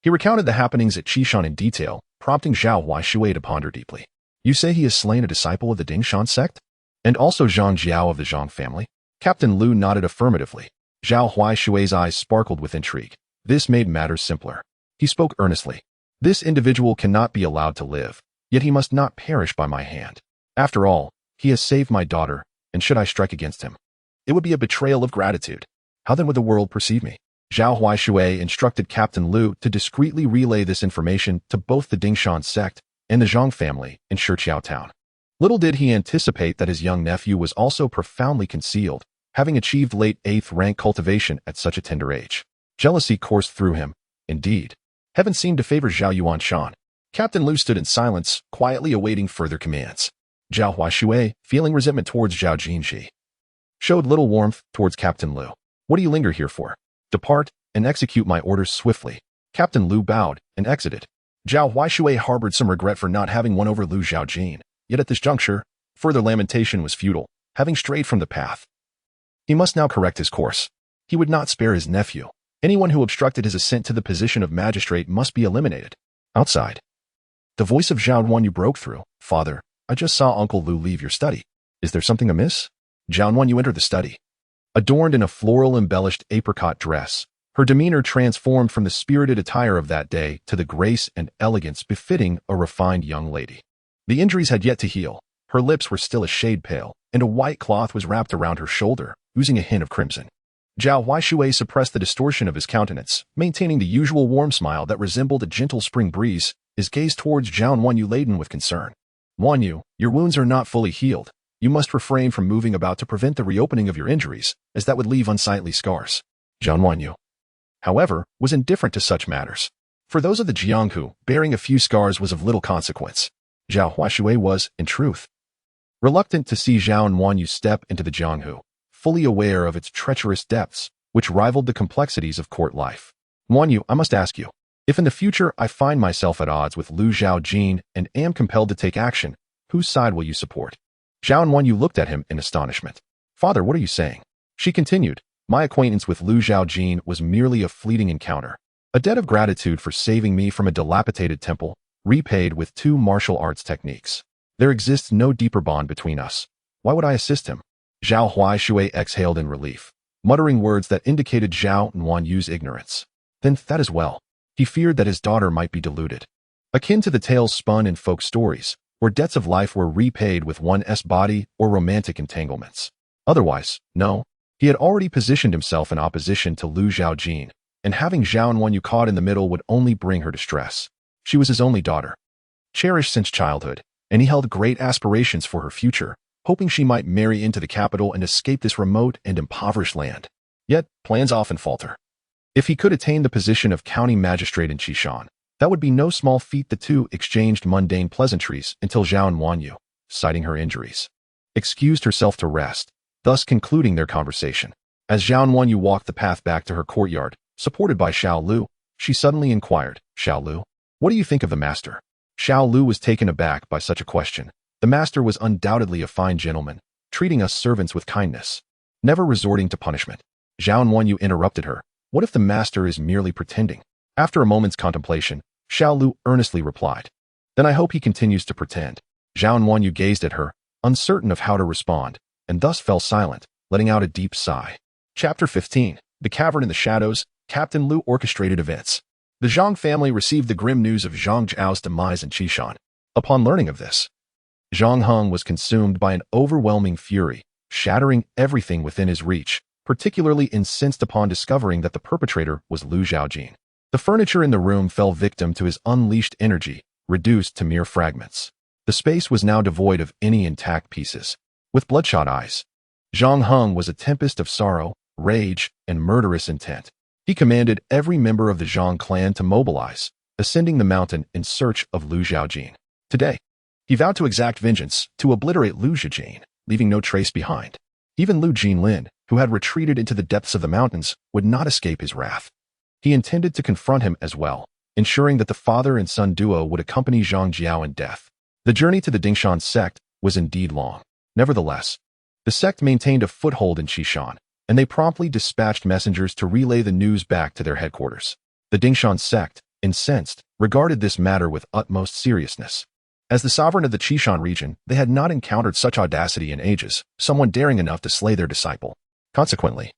He recounted the happenings at Qishan in detail, prompting Zhao Waishui to ponder deeply. You say he has slain a disciple of the Dingshan sect? And also Zhang Jiao of the Zhang family? Captain Lu nodded affirmatively. Zhao Huaishui's eyes sparkled with intrigue. This made matters simpler. He spoke earnestly. This individual cannot be allowed to live, yet he must not perish by my hand. After all, he has saved my daughter, and should I strike against him, it would be a betrayal of gratitude. How then would the world perceive me? Zhao Huaishui instructed Captain Lu to discreetly relay this information to both the Dingshan sect and the Zhang family in Shiqiao town. Little did he anticipate that his young nephew was also profoundly concealed, having achieved late 8th rank cultivation at such a tender age. Jealousy coursed through him. Indeed, heaven seemed to favor Zhao Yuanshan. Captain Lu stood in silence, quietly awaiting further commands. Zhao Huaishui, feeling resentment towards Zhaojin, showed little warmth towards Captain Lu. What do you linger here for? Depart and execute my orders swiftly. Captain Lu bowed and exited. Zhao Huaishui harbored some regret for not having won over Lu Zhaojin, yet at this juncture, further lamentation was futile, having strayed from the path. He must now correct his course. He would not spare his nephew. Anyone who obstructed his ascent to the position of magistrate must be eliminated. Outside, the voice of Zhao Wanyu broke through. Father, I just saw Uncle Lu leave your study. Is there something amiss? Zhao Wanyu entered the study. Adorned in a floral-embellished apricot dress, her demeanor transformed from the spirited attire of that day to the grace and elegance befitting a refined young lady. The injuries had yet to heal. Her lips were still a shade pale, and a white cloth was wrapped around her shoulder, oozing a hint of crimson. Zhao Huaishui suppressed the distortion of his countenance, maintaining the usual warm smile that resembled a gentle spring breeze, his gaze towards Zhao Wanyu laden with concern. Wanyu, your wounds are not fully healed. You must refrain from moving about to prevent the reopening of your injuries, as that would leave unsightly scars. Zhao Wanyu, however, was indifferent to such matters. For those of the Jianghu, bearing a few scars was of little consequence. Zhao Huaishui was, in truth, reluctant to see Zhao Wanyu step into the Jianghu, fully aware of its treacherous depths, which rivaled the complexities of court life. Wanyu, I must ask you, if in the future I find myself at odds with Lu Zhaojin and am compelled to take action, whose side will you support? Zhao Wanyu looked at him in astonishment. Father, what are you saying? She continued, my acquaintance with Lu Zhaojin was merely a fleeting encounter, a debt of gratitude for saving me from a dilapidated temple, repaid with 2 martial arts techniques. There exists no deeper bond between us. Why would I assist him? Zhao Huaishui exhaled in relief, muttering words that indicated Zhao Wanyu's ignorance. Then that as well. He feared that his daughter might be deluded. Akin to the tales spun in folk stories, where debts of life were repaid with one's body or romantic entanglements. Otherwise, no. He had already positioned himself in opposition to Lu Zhaojin, and having Zhao Wanyu caught in the middle would only bring her distress. She was his only daughter, cherished since childhood, and he held great aspirations for her future, hoping she might marry into the capital and escape this remote and impoverished land. Yet, plans often falter. If he could attain the position of county magistrate in Qishan, that would be no small feat. The two exchanged mundane pleasantries until Zhao Wanyu, citing her injuries, excused herself to rest, thus concluding their conversation. As Zhao Wanyu walked the path back to her courtyard, supported by Xiao Lu, she suddenly inquired, Xiao Lu, what do you think of the master? Xiao Lu was taken aback by such a question. The master was undoubtedly a fine gentleman, treating us servants with kindness, never resorting to punishment. Zhao Wanyu interrupted her. What if the master is merely pretending? After a moment's contemplation, Xiao Lu earnestly replied, then I hope he continues to pretend. Zhao Wanyu gazed at her, uncertain of how to respond, and thus fell silent, letting out a deep sigh. Chapter 15. The Cavern in the Shadows. Captain Lu orchestrated events. The Zhang family received the grim news of Zhang Zhao's demise in Qishan. Upon learning of this, Zhang Heng was consumed by an overwhelming fury, shattering everything within his reach, particularly incensed upon discovering that the perpetrator was Lu Zhaojin. The furniture in the room fell victim to his unleashed energy, reduced to mere fragments. The space was now devoid of any intact pieces. With bloodshot eyes, Zhang Heng was a tempest of sorrow, rage, and murderous intent. He commanded every member of the Zhang clan to mobilize, ascending the mountain in search of Lu Zhaojin. Today, he vowed to exact vengeance, to obliterate Lu Zhaojin, leaving no trace behind. Even Lu Jinlin, who had retreated into the depths of the mountains, would not escape his wrath. He intended to confront him as well, ensuring that the father and son duo would accompany Zhang Jiao in death. The journey to the Dingshan sect was indeed long. Nevertheless, the sect maintained a foothold in Qishan, and they promptly dispatched messengers to relay the news back to their headquarters. The Dingshan sect, incensed, regarded this matter with utmost seriousness. As the sovereign of the Qishan region, they had not encountered such audacity in ages, someone daring enough to slay their disciple. Consequently,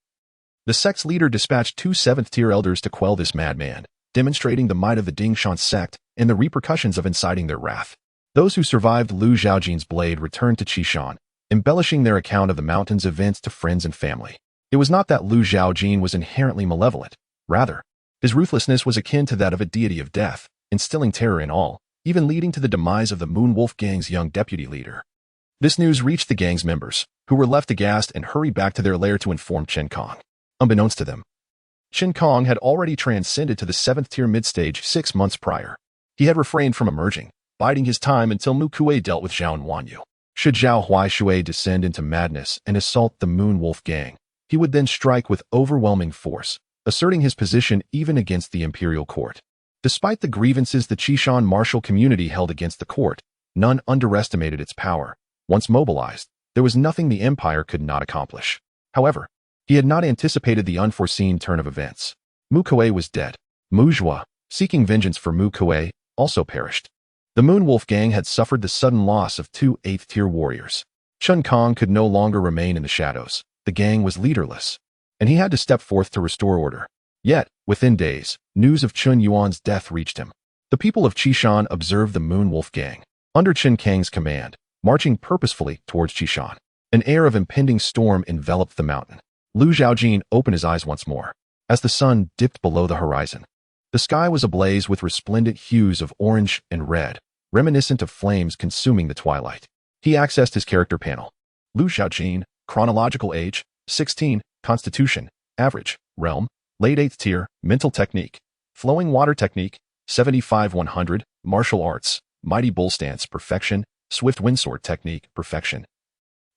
the sect's leader dispatched 2 7th-tier elders to quell this madman, demonstrating the might of the Dingshan sect and the repercussions of inciting their wrath. Those who survived Lu Zhaojin's blade returned to Qishan, embellishing their account of the mountain's events to friends and family. It was not that Lu Zhaojin was inherently malevolent. Rather, his ruthlessness was akin to that of a deity of death, instilling terror in all, even leading to the demise of the Moon Wolf Gang's young deputy leader. This news reached the gang's members, who were left aghast and hurried back to their lair to inform Chen Kong. Unbeknownst to them, Chen Kong had already transcended to the 7th-tier mid-stage 6 months prior. He had refrained from emerging, biding his time until Mu Kuei dealt with Zhao and Wanyu. Should Zhao Huaishui descend into madness and assault the Moon Wolf Gang, he would then strike with overwhelming force, asserting his position even against the imperial court. Despite the grievances the Qishan martial community held against the court, none underestimated its power. Once mobilized, there was nothing the empire could not accomplish. However, he had not anticipated the unforeseen turn of events. Mu Kuei was dead. Mu Zhua, seeking vengeance for Mu Kuei, also perished. The Moon Wolf Gang had suffered the sudden loss of 2 8th-tier warriors. Chen Kong could no longer remain in the shadows. The gang was leaderless, and he had to step forth to restore order. Yet, within days, news of Chun Yuan's death reached him. The people of Qishan observed the Moon Wolf Gang, under Chen Kang's command, marching purposefully towards Qishan. An air of impending storm enveloped the mountain. Lu Zhaojin opened his eyes once more, as the sun dipped below the horizon. The sky was ablaze with resplendent hues of orange and red, reminiscent of flames consuming the twilight. He accessed his character panel. Lu Zhaojin, chronological age, 16, constitution, average, realm, late 8th tier, mental technique, flowing water technique, 75-100, martial arts, mighty bull stance, perfection, swift windsword technique, perfection,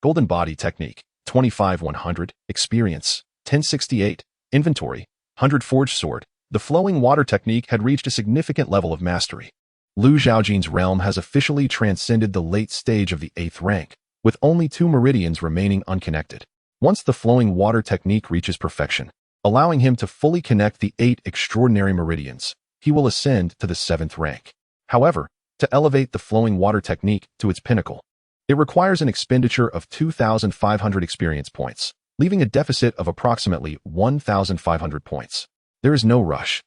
golden body technique, 25-100, experience, 1068, inventory, 100 forged sword. The flowing water technique had reached a significant level of mastery. Lu Zhaojin's realm has officially transcended the late stage of the 8th rank, with only 2 meridians remaining unconnected. Once the flowing water technique reaches perfection, allowing him to fully connect the 8 extraordinary meridians, he will ascend to the 7th rank. However, to elevate the flowing water technique to its pinnacle, it requires an expenditure of 2,500 experience points, leaving a deficit of approximately 1,500 points. There is no rush.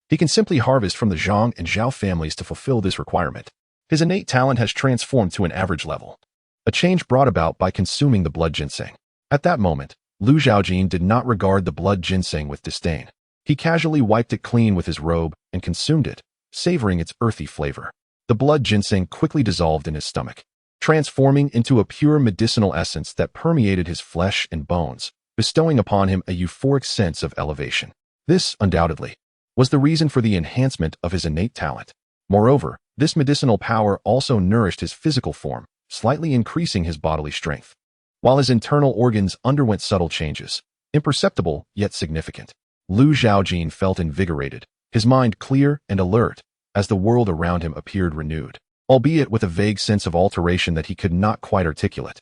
He can simply harvest from the Zhang and Zhao families to fulfill this requirement. His innate talent has transformed to an average level, a change brought about by consuming the blood ginseng. At that moment, Lu Zhaojin did not regard the blood ginseng with disdain. He casually wiped it clean with his robe and consumed it, savoring its earthy flavor. The blood ginseng quickly dissolved in his stomach, transforming into a pure medicinal essence that permeated his flesh and bones, bestowing upon him a euphoric sense of elevation. This, undoubtedly, was the reason for the enhancement of his innate talent. Moreover, this medicinal power also nourished his physical form, slightly increasing his bodily strength, while his internal organs underwent subtle changes, imperceptible yet significant. Lu Zhaojin felt invigorated, his mind clear and alert, as the world around him appeared renewed, albeit with a vague sense of alteration that he could not quite articulate.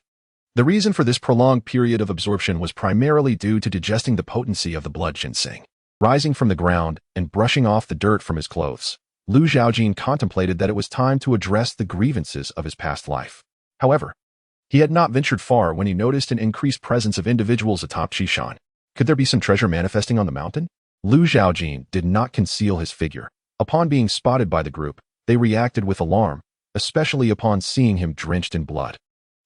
The reason for this prolonged period of absorption was primarily due to digesting the potency of the blood ginseng. Rising from the ground and brushing off the dirt from his clothes, Lu Zhaojin contemplated that it was time to address the grievances of his past life. However, he had not ventured far when he noticed an increased presence of individuals atop Qishan. Could there be some treasure manifesting on the mountain? Lu Zhaojin did not conceal his figure. Upon being spotted by the group, they reacted with alarm, especially upon seeing him drenched in blood.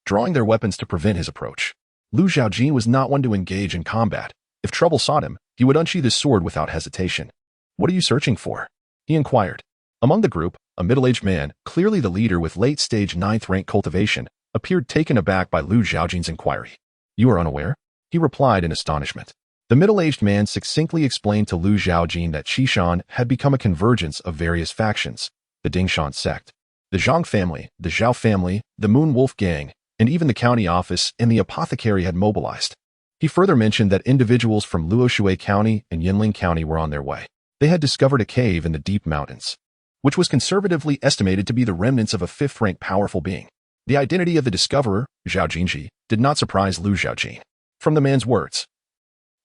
Drawing their weapons to prevent his approach, Lu Zhaojin was not one to engage in combat. If trouble sought him, he would unsheath his sword without hesitation. "What are you searching for?" he inquired. Among the group, a middle-aged man, clearly the leader with late-stage 9th rank cultivation, appeared taken aback by Lu Zhaojin's inquiry. "You are unaware?" he replied in astonishment. The middle-aged man succinctly explained to Lu Zhaojin that Qishan had become a convergence of various factions: the Dingshan sect, the Zhang family, the Zhao family, the Moon Wolf Gang, and even the county office and the apothecary had mobilized. He further mentioned that individuals from Luoshui County and Yinling County were on their way. They had discovered a cave in the deep mountains, which was conservatively estimated to be the remnants of a 5th-rank powerful being. The identity of the discoverer, Zhao Jinji, did not surprise Lu Zhaojin. From the man's words,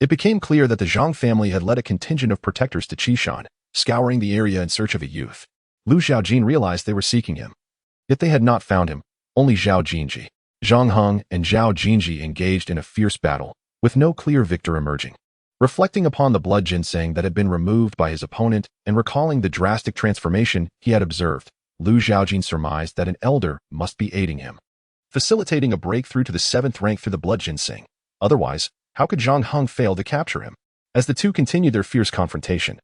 it became clear that the Zhang family had led a contingent of protectors to Qishan, scouring the area in search of a youth. Lu Zhaojin realized they were seeking him. Yet they had not found him. Only Zhaojin, Zhang Heng, and Zhaojin engaged in a fierce battle, with no clear victor emerging. Reflecting upon the blood ginseng that had been removed by his opponent and recalling the drastic transformation he had observed, Lu Zhaojin surmised that an elder must be aiding him, facilitating a breakthrough to the 7th rank through the blood ginseng. Otherwise, how could Zhang Heng fail to capture him? As the two continued their fierce confrontation,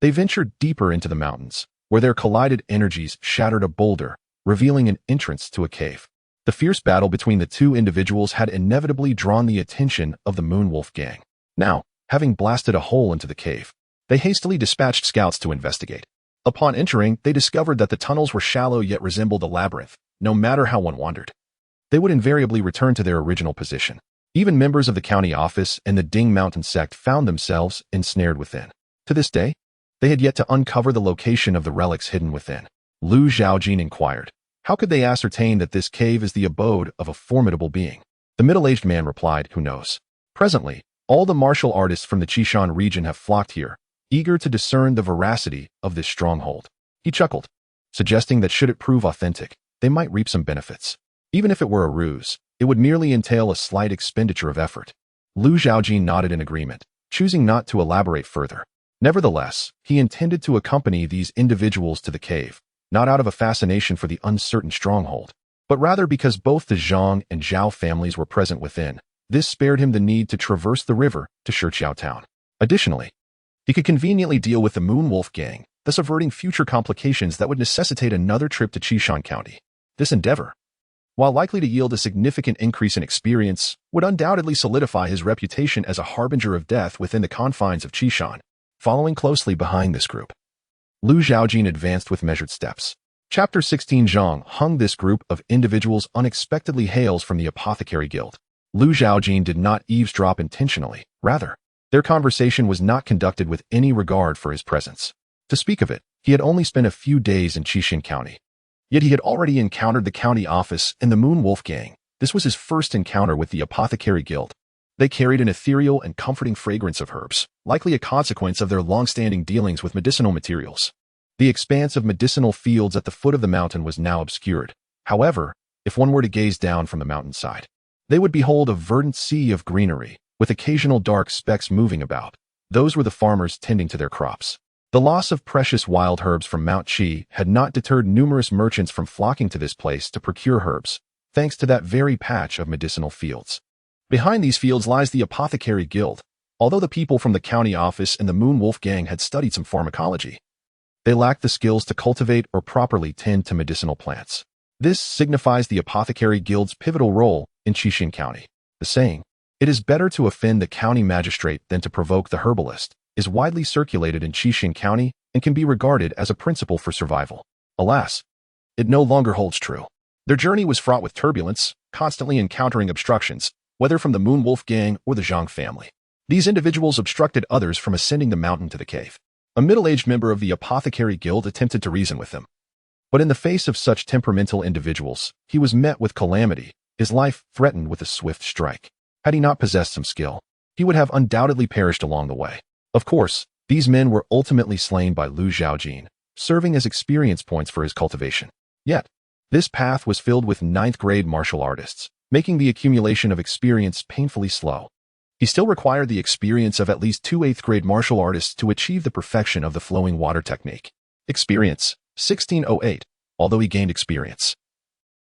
they ventured deeper into the mountains, where their collided energies shattered a boulder, revealing an entrance to a cave. The fierce battle between the two individuals had inevitably drawn the attention of the Moonwolf gang. Now, having blasted a hole into the cave, they hastily dispatched scouts to investigate. Upon entering, they discovered that the tunnels were shallow yet resembled a labyrinth. No matter how one wandered, they would invariably return to their original position. Even members of the county office and the Ding Mountain sect found themselves ensnared within. To this day, they had yet to uncover the location of the relics hidden within. Lu Zhaojin inquired, how could they ascertain that this cave is the abode of a formidable being? The middle-aged man replied, who knows? Presently, all the martial artists from the Qishan region have flocked here, eager to discern the veracity of this stronghold. He chuckled, suggesting that should it prove authentic, they might reap some benefits. Even if it were a ruse, it would merely entail a slight expenditure of effort. Lu Zhaojin nodded in agreement, choosing not to elaborate further. Nevertheless, he intended to accompany these individuals to the cave, not out of a fascination for the uncertain stronghold, but rather because both the Zhang and Zhao families were present within. This spared him the need to traverse the river to Shiqiao town. Additionally, he could conveniently deal with the Moonwolf gang, thus averting future complications that would necessitate another trip to Qishan County. This endeavor, while likely to yield a significant increase in experience, would undoubtedly solidify his reputation as a harbinger of death within the confines of Qishan. Following closely behind this group, Lu Zhaojin advanced with measured steps. Chapter 16 Zhang Heng. This group of individuals unexpectedly hails from the Apothecary Guild. Lu Zhaojin did not eavesdrop intentionally. Rather, their conversation was not conducted with any regard for his presence. To speak of it, he had only spent a few days in Qishan County. Yet he had already encountered the county office and the Moonwolf gang. This was his first encounter with the Apothecary Guild. They carried an ethereal and comforting fragrance of herbs, likely a consequence of their long-standing dealings with medicinal materials. The expanse of medicinal fields at the foot of the mountain was now obscured. However, if one were to gaze down from the mountainside, they would behold a verdant sea of greenery, with occasional dark specks moving about. Those were the farmers tending to their crops. The loss of precious wild herbs from Mount Qi had not deterred numerous merchants from flocking to this place to procure herbs, thanks to that very patch of medicinal fields. Behind these fields lies the Apothecary Guild. Although the people from the county office and the Moonwolf gang had studied some pharmacology, they lacked the skills to cultivate or properly tend to medicinal plants. This signifies the Apothecary Guild's pivotal role in Qishan County. The saying, "It is better to offend the county magistrate than to provoke the herbalist," is widely circulated in Qishan County and can be regarded as a principle for survival. Alas, it no longer holds true. Their journey was fraught with turbulence, constantly encountering obstructions, whether from the Moonwolf gang or the Zhang family. These individuals obstructed others from ascending the mountain to the cave. A middle-aged member of the Apothecary Guild attempted to reason with them. But in the face of such temperamental individuals, he was met with calamity, his life threatened with a swift strike. Had he not possessed some skill, he would have undoubtedly perished along the way. Of course, these men were ultimately slain by Lu Zhaojin, serving as experience points for his cultivation. Yet, this path was filled with 9th-grade martial artists, making the accumulation of experience painfully slow. He still required the experience of at least 2 8th-grade martial artists to achieve the perfection of the flowing water technique. Experience, 1608, although he gained experience.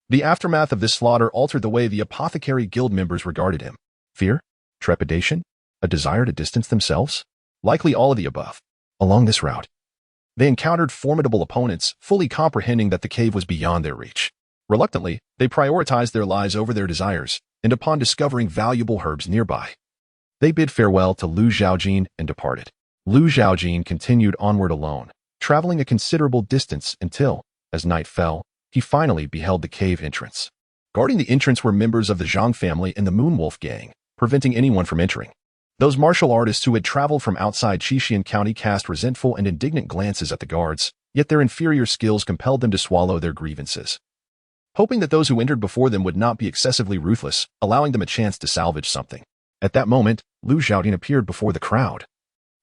The aftermath of this slaughter altered the way the Apothecary Guild members regarded him. Fear? Trepidation? A desire to distance themselves? Likely all of the above. Along this route, they encountered formidable opponents, fully comprehending that the cave was beyond their reach. Reluctantly, they prioritized their lives over their desires, and upon discovering valuable herbs nearby, they bid farewell to Lu Zhaojin and departed. Lu Zhaojin continued onward alone, traveling a considerable distance until, as night fell, he finally beheld the cave entrance. Guarding the entrance were members of the Zhang family and the Moonwolf gang, preventing anyone from entering. Those martial artists who had traveled from outside Qishan County cast resentful and indignant glances at the guards, yet their inferior skills compelled them to swallow their grievances, hoping that those who entered before them would not be excessively ruthless, allowing them a chance to salvage something. At that moment, Lu Zhaojin appeared before the crowd,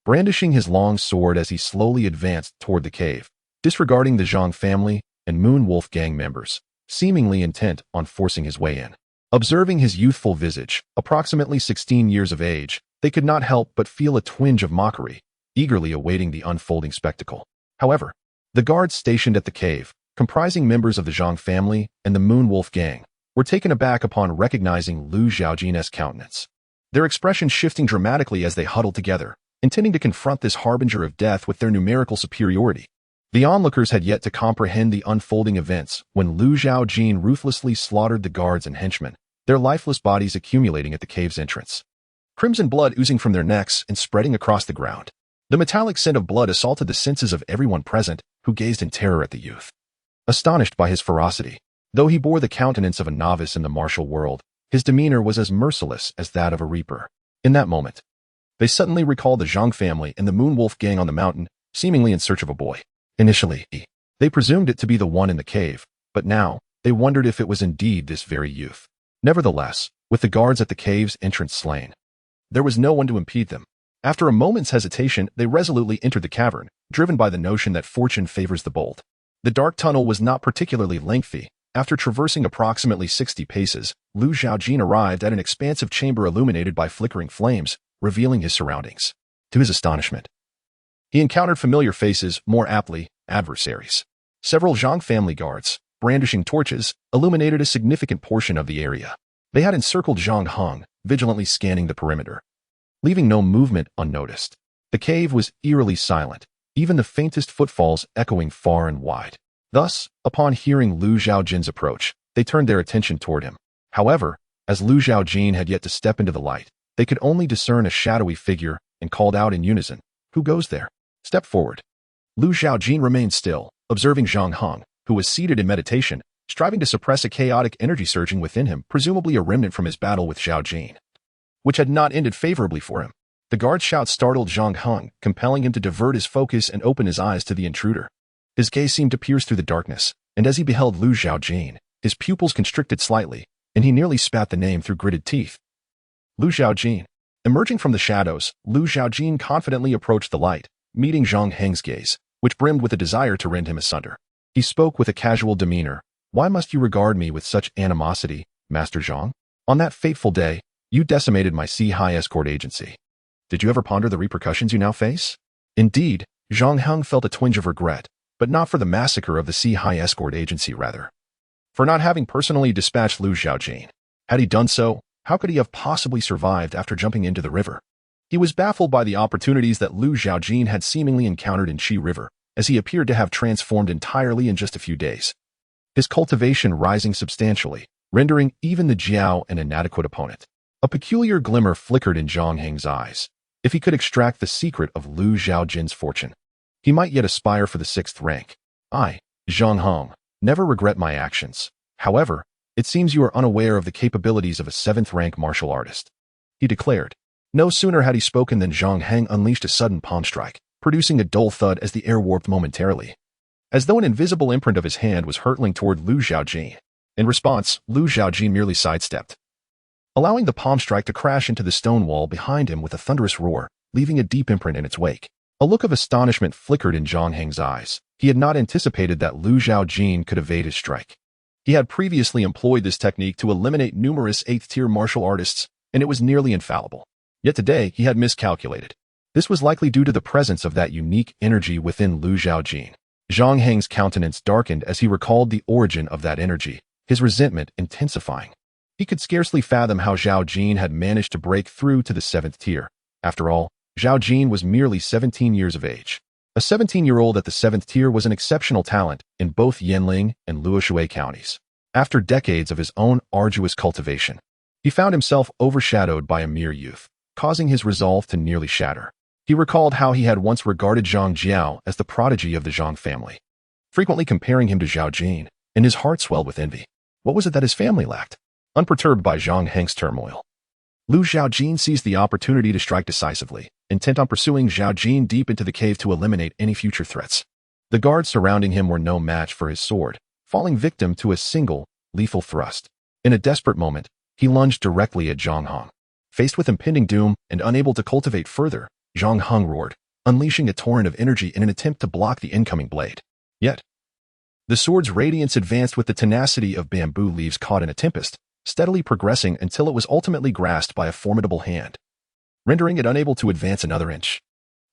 brandishing his long sword as he slowly advanced toward the cave, disregarding the Zhang family and Moonwolf gang members. seemingly intent on forcing his way in. Observing his youthful visage, approximately 16 years of age, they could not help but feel a twinge of mockery, eagerly awaiting the unfolding spectacle. However, the guards stationed at the cave, comprising members of the Zhang family and the Moon Wolf gang, were taken aback upon recognizing Lu Zhaojin's countenance. Their expressions shifting dramatically as they huddled together, intending to confront this harbinger of death with their numerical superiority. The onlookers had yet to comprehend the unfolding events when Lu Zhaojin ruthlessly slaughtered the guards and henchmen, their lifeless bodies accumulating at the cave's entrance. Crimson blood oozing from their necks and spreading across the ground. The metallic scent of blood assaulted the senses of everyone present, who gazed in terror at the youth. Astonished by his ferocity, though he bore the countenance of a novice in the martial world, his demeanor was as merciless as that of a reaper. In that moment, they suddenly recalled the Zhang family and the Moon Wolf gang on the mountain, seemingly in search of a boy. Initially, they presumed it to be the one in the cave, but now, they wondered if it was indeed this very youth. Nevertheless, with the guards at the cave's entrance slain, there was no one to impede them. After a moment's hesitation, they resolutely entered the cavern, driven by the notion that fortune favors the bold. The dark tunnel was not particularly lengthy. After traversing approximately 60 paces, Lu Zhaojin arrived at an expansive chamber illuminated by flickering flames, revealing his surroundings. To his astonishment, he encountered familiar faces, more aptly, adversaries. Several Zhang family guards, brandishing torches, illuminated a significant portion of the area. They had encircled Zhang Heng, vigilantly scanning the perimeter, leaving no movement unnoticed. The cave was eerily silent, even the faintest footfalls echoing far and wide. Thus, upon hearing Lu Zhaojin's approach, they turned their attention toward him. However, as Lu Zhaojin had yet to step into the light, they could only discern a shadowy figure and called out in unison, "Who goes there? Step forward." Lu Zhaojin remained still, observing Zhang Heng, who was seated in meditation, striving to suppress a chaotic energy surging within him, presumably a remnant from his battle with Zhaojin, which had not ended favorably for him. The guard's shout startled Zhang Heng, compelling him to divert his focus and open his eyes to the intruder. His gaze seemed to pierce through the darkness, and as he beheld Lu Zhaojin, his pupils constricted slightly, and he nearly spat the name through gritted teeth. Lu Zhaojin. Emerging from the shadows, Lu Zhaojin confidently approached the light, meeting Zhang Heng's gaze, which brimmed with a desire to rend him asunder. He spoke with a casual demeanor. "Why must you regard me with such animosity, Master Zhang? On that fateful day, you decimated my Sea-High escort agency. Did you ever ponder the repercussions you now face?" Indeed, Zhang Heng felt a twinge of regret, but not for the massacre of the Sea-High escort agency, rather for not having personally dispatched Lu Zhaojin. Had he done so, how could he have possibly survived after jumping into the river? He was baffled by the opportunities that Lu Zhaojin had seemingly encountered in Qi River, as he appeared to have transformed entirely in just a few days. His cultivation rising substantially, rendering even the Jiao an inadequate opponent. A peculiar glimmer flickered in Zhang Heng's eyes. If he could extract the secret of Lu Zhaojin's fortune, he might yet aspire for the 6th rank. I, Zhang Heng, never regret my actions. However, it seems you are unaware of the capabilities of a 7th-rank martial artist," he declared. No sooner had he spoken than Zhang Heng unleashed a sudden palm strike, producing a dull thud as the air warped momentarily, as though an invisible imprint of his hand was hurtling toward Lu Zhaojin. In response, Lu Zhaojin merely sidestepped, allowing the palm strike to crash into the stone wall behind him with a thunderous roar, leaving a deep imprint in its wake. A look of astonishment flickered in Zhang Heng's eyes. He had not anticipated that Lu Zhaojin could evade his strike. He had previously employed this technique to eliminate numerous 8th-tier martial artists, and it was nearly infallible. Yet today, he had miscalculated. This was likely due to the presence of that unique energy within Lu Zhaojin. Zhang Heng's countenance darkened as he recalled the origin of that energy, his resentment intensifying. He could scarcely fathom how Zhaojin had managed to break through to the 7th tier. After all, Zhaojin was merely 17 years of age. A 17-year-old at the 7th tier was an exceptional talent in both Yanling and Luoshui counties. After decades of his own arduous cultivation, he found himself overshadowed by a mere youth, causing his resolve to nearly shatter. He recalled how he had once regarded Zhang Jiao as the prodigy of the Zhang family, frequently comparing him to Zhaojin, and his heart swelled with envy. What was it that his family lacked? Unperturbed by Zhang Heng's turmoil, Lu Zhaojin seized the opportunity to strike decisively, intent on pursuing Zhaojin deep into the cave to eliminate any future threats. The guards surrounding him were no match for his sword, falling victim to a single, lethal thrust. In a desperate moment, he lunged directly at Zhang Heng. Faced with impending doom and unable to cultivate further, Zhang Heng roared, unleashing a torrent of energy in an attempt to block the incoming blade. Yet, The sword's radiance advanced with the tenacity of bamboo leaves caught in a tempest, steadily progressing until it was ultimately grasped by a formidable hand, rendering it unable to advance another inch.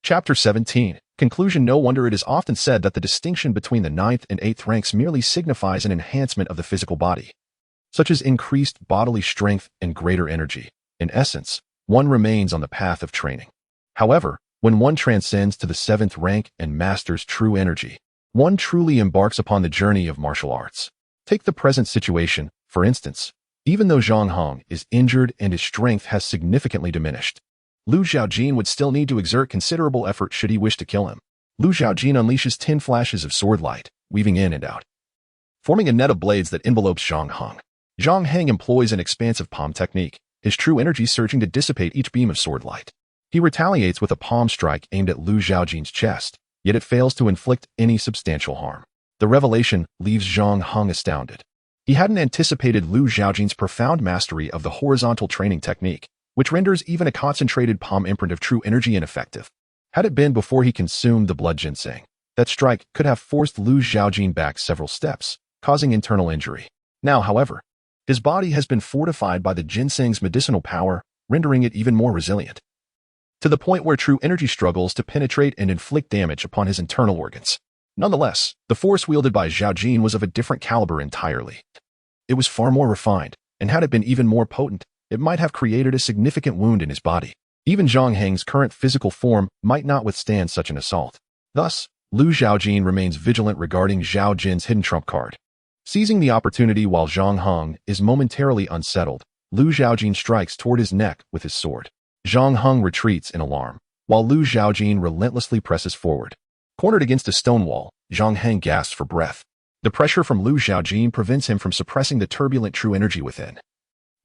Chapter 17. Conclusion. No wonder it is often said that the distinction between the 9th and 8th ranks merely signifies an enhancement of the physical body, such as increased bodily strength and greater energy. In essence, one remains on the path of training. However, when one transcends to the 7th rank and masters true energy, one truly embarks upon the journey of martial arts. Take the present situation, for instance. Even though Zhang is injured and his strength has significantly diminished, Lu Zhaojin would still need to exert considerable effort should he wish to kill him. Lu Zhaojin unleashes 10 flashes of sword light, weaving in and out, forming a net of blades that envelopes Zhang. Zhang employs an expansive palm technique, his true energy surging to dissipate each beam of sword light. He retaliates with a palm strike aimed at Lu Zhaojin's chest, yet it fails to inflict any substantial harm. The revelation leaves Zhang astounded. He hadn't anticipated Lu Zhaojin's profound mastery of the horizontal training technique, which renders even a concentrated palm imprint of true energy ineffective. Had it been before he consumed the blood ginseng, that strike could have forced Lu Zhaojin back several steps, causing internal injury. Now, however, his body has been fortified by the ginseng's medicinal power, rendering it even more resilient, to the point where true energy struggles to penetrate and inflict damage upon his internal organs. Nonetheless, the force wielded by Zhaojin was of a different caliber entirely. It was far more refined, and had it been even more potent, it might have created a significant wound in his body. Even Zhang's current physical form might not withstand such an assault. Thus, Lu Zhaojin remains vigilant regarding Zhaojin's hidden trump card. Seizing the opportunity while Zhang is momentarily unsettled, Lu Zhaojin strikes toward his neck with his sword. Zhang retreats in alarm, while Lu Zhaojin relentlessly presses forward. Cornered against a stone wall, Zhang gasps for breath. The pressure from Lu Zhaojin prevents him from suppressing the turbulent true energy within,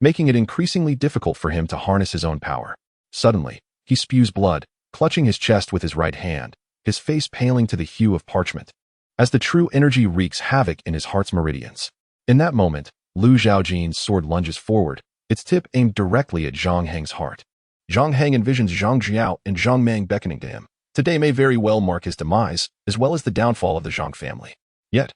making it increasingly difficult for him to harness his own power. Suddenly, he spews blood, clutching his chest with his right hand, his face paling to the hue of parchment, as the true energy wreaks havoc in his heart's meridians. In that moment, Lu Zhaojin's sword lunges forward, its tip aimed directly at Zhang's heart. Zhang envisions Zhang Jiao and Zhang Mang beckoning to him. Today may very well mark his demise, as well as the downfall of the Zhang family. Yet,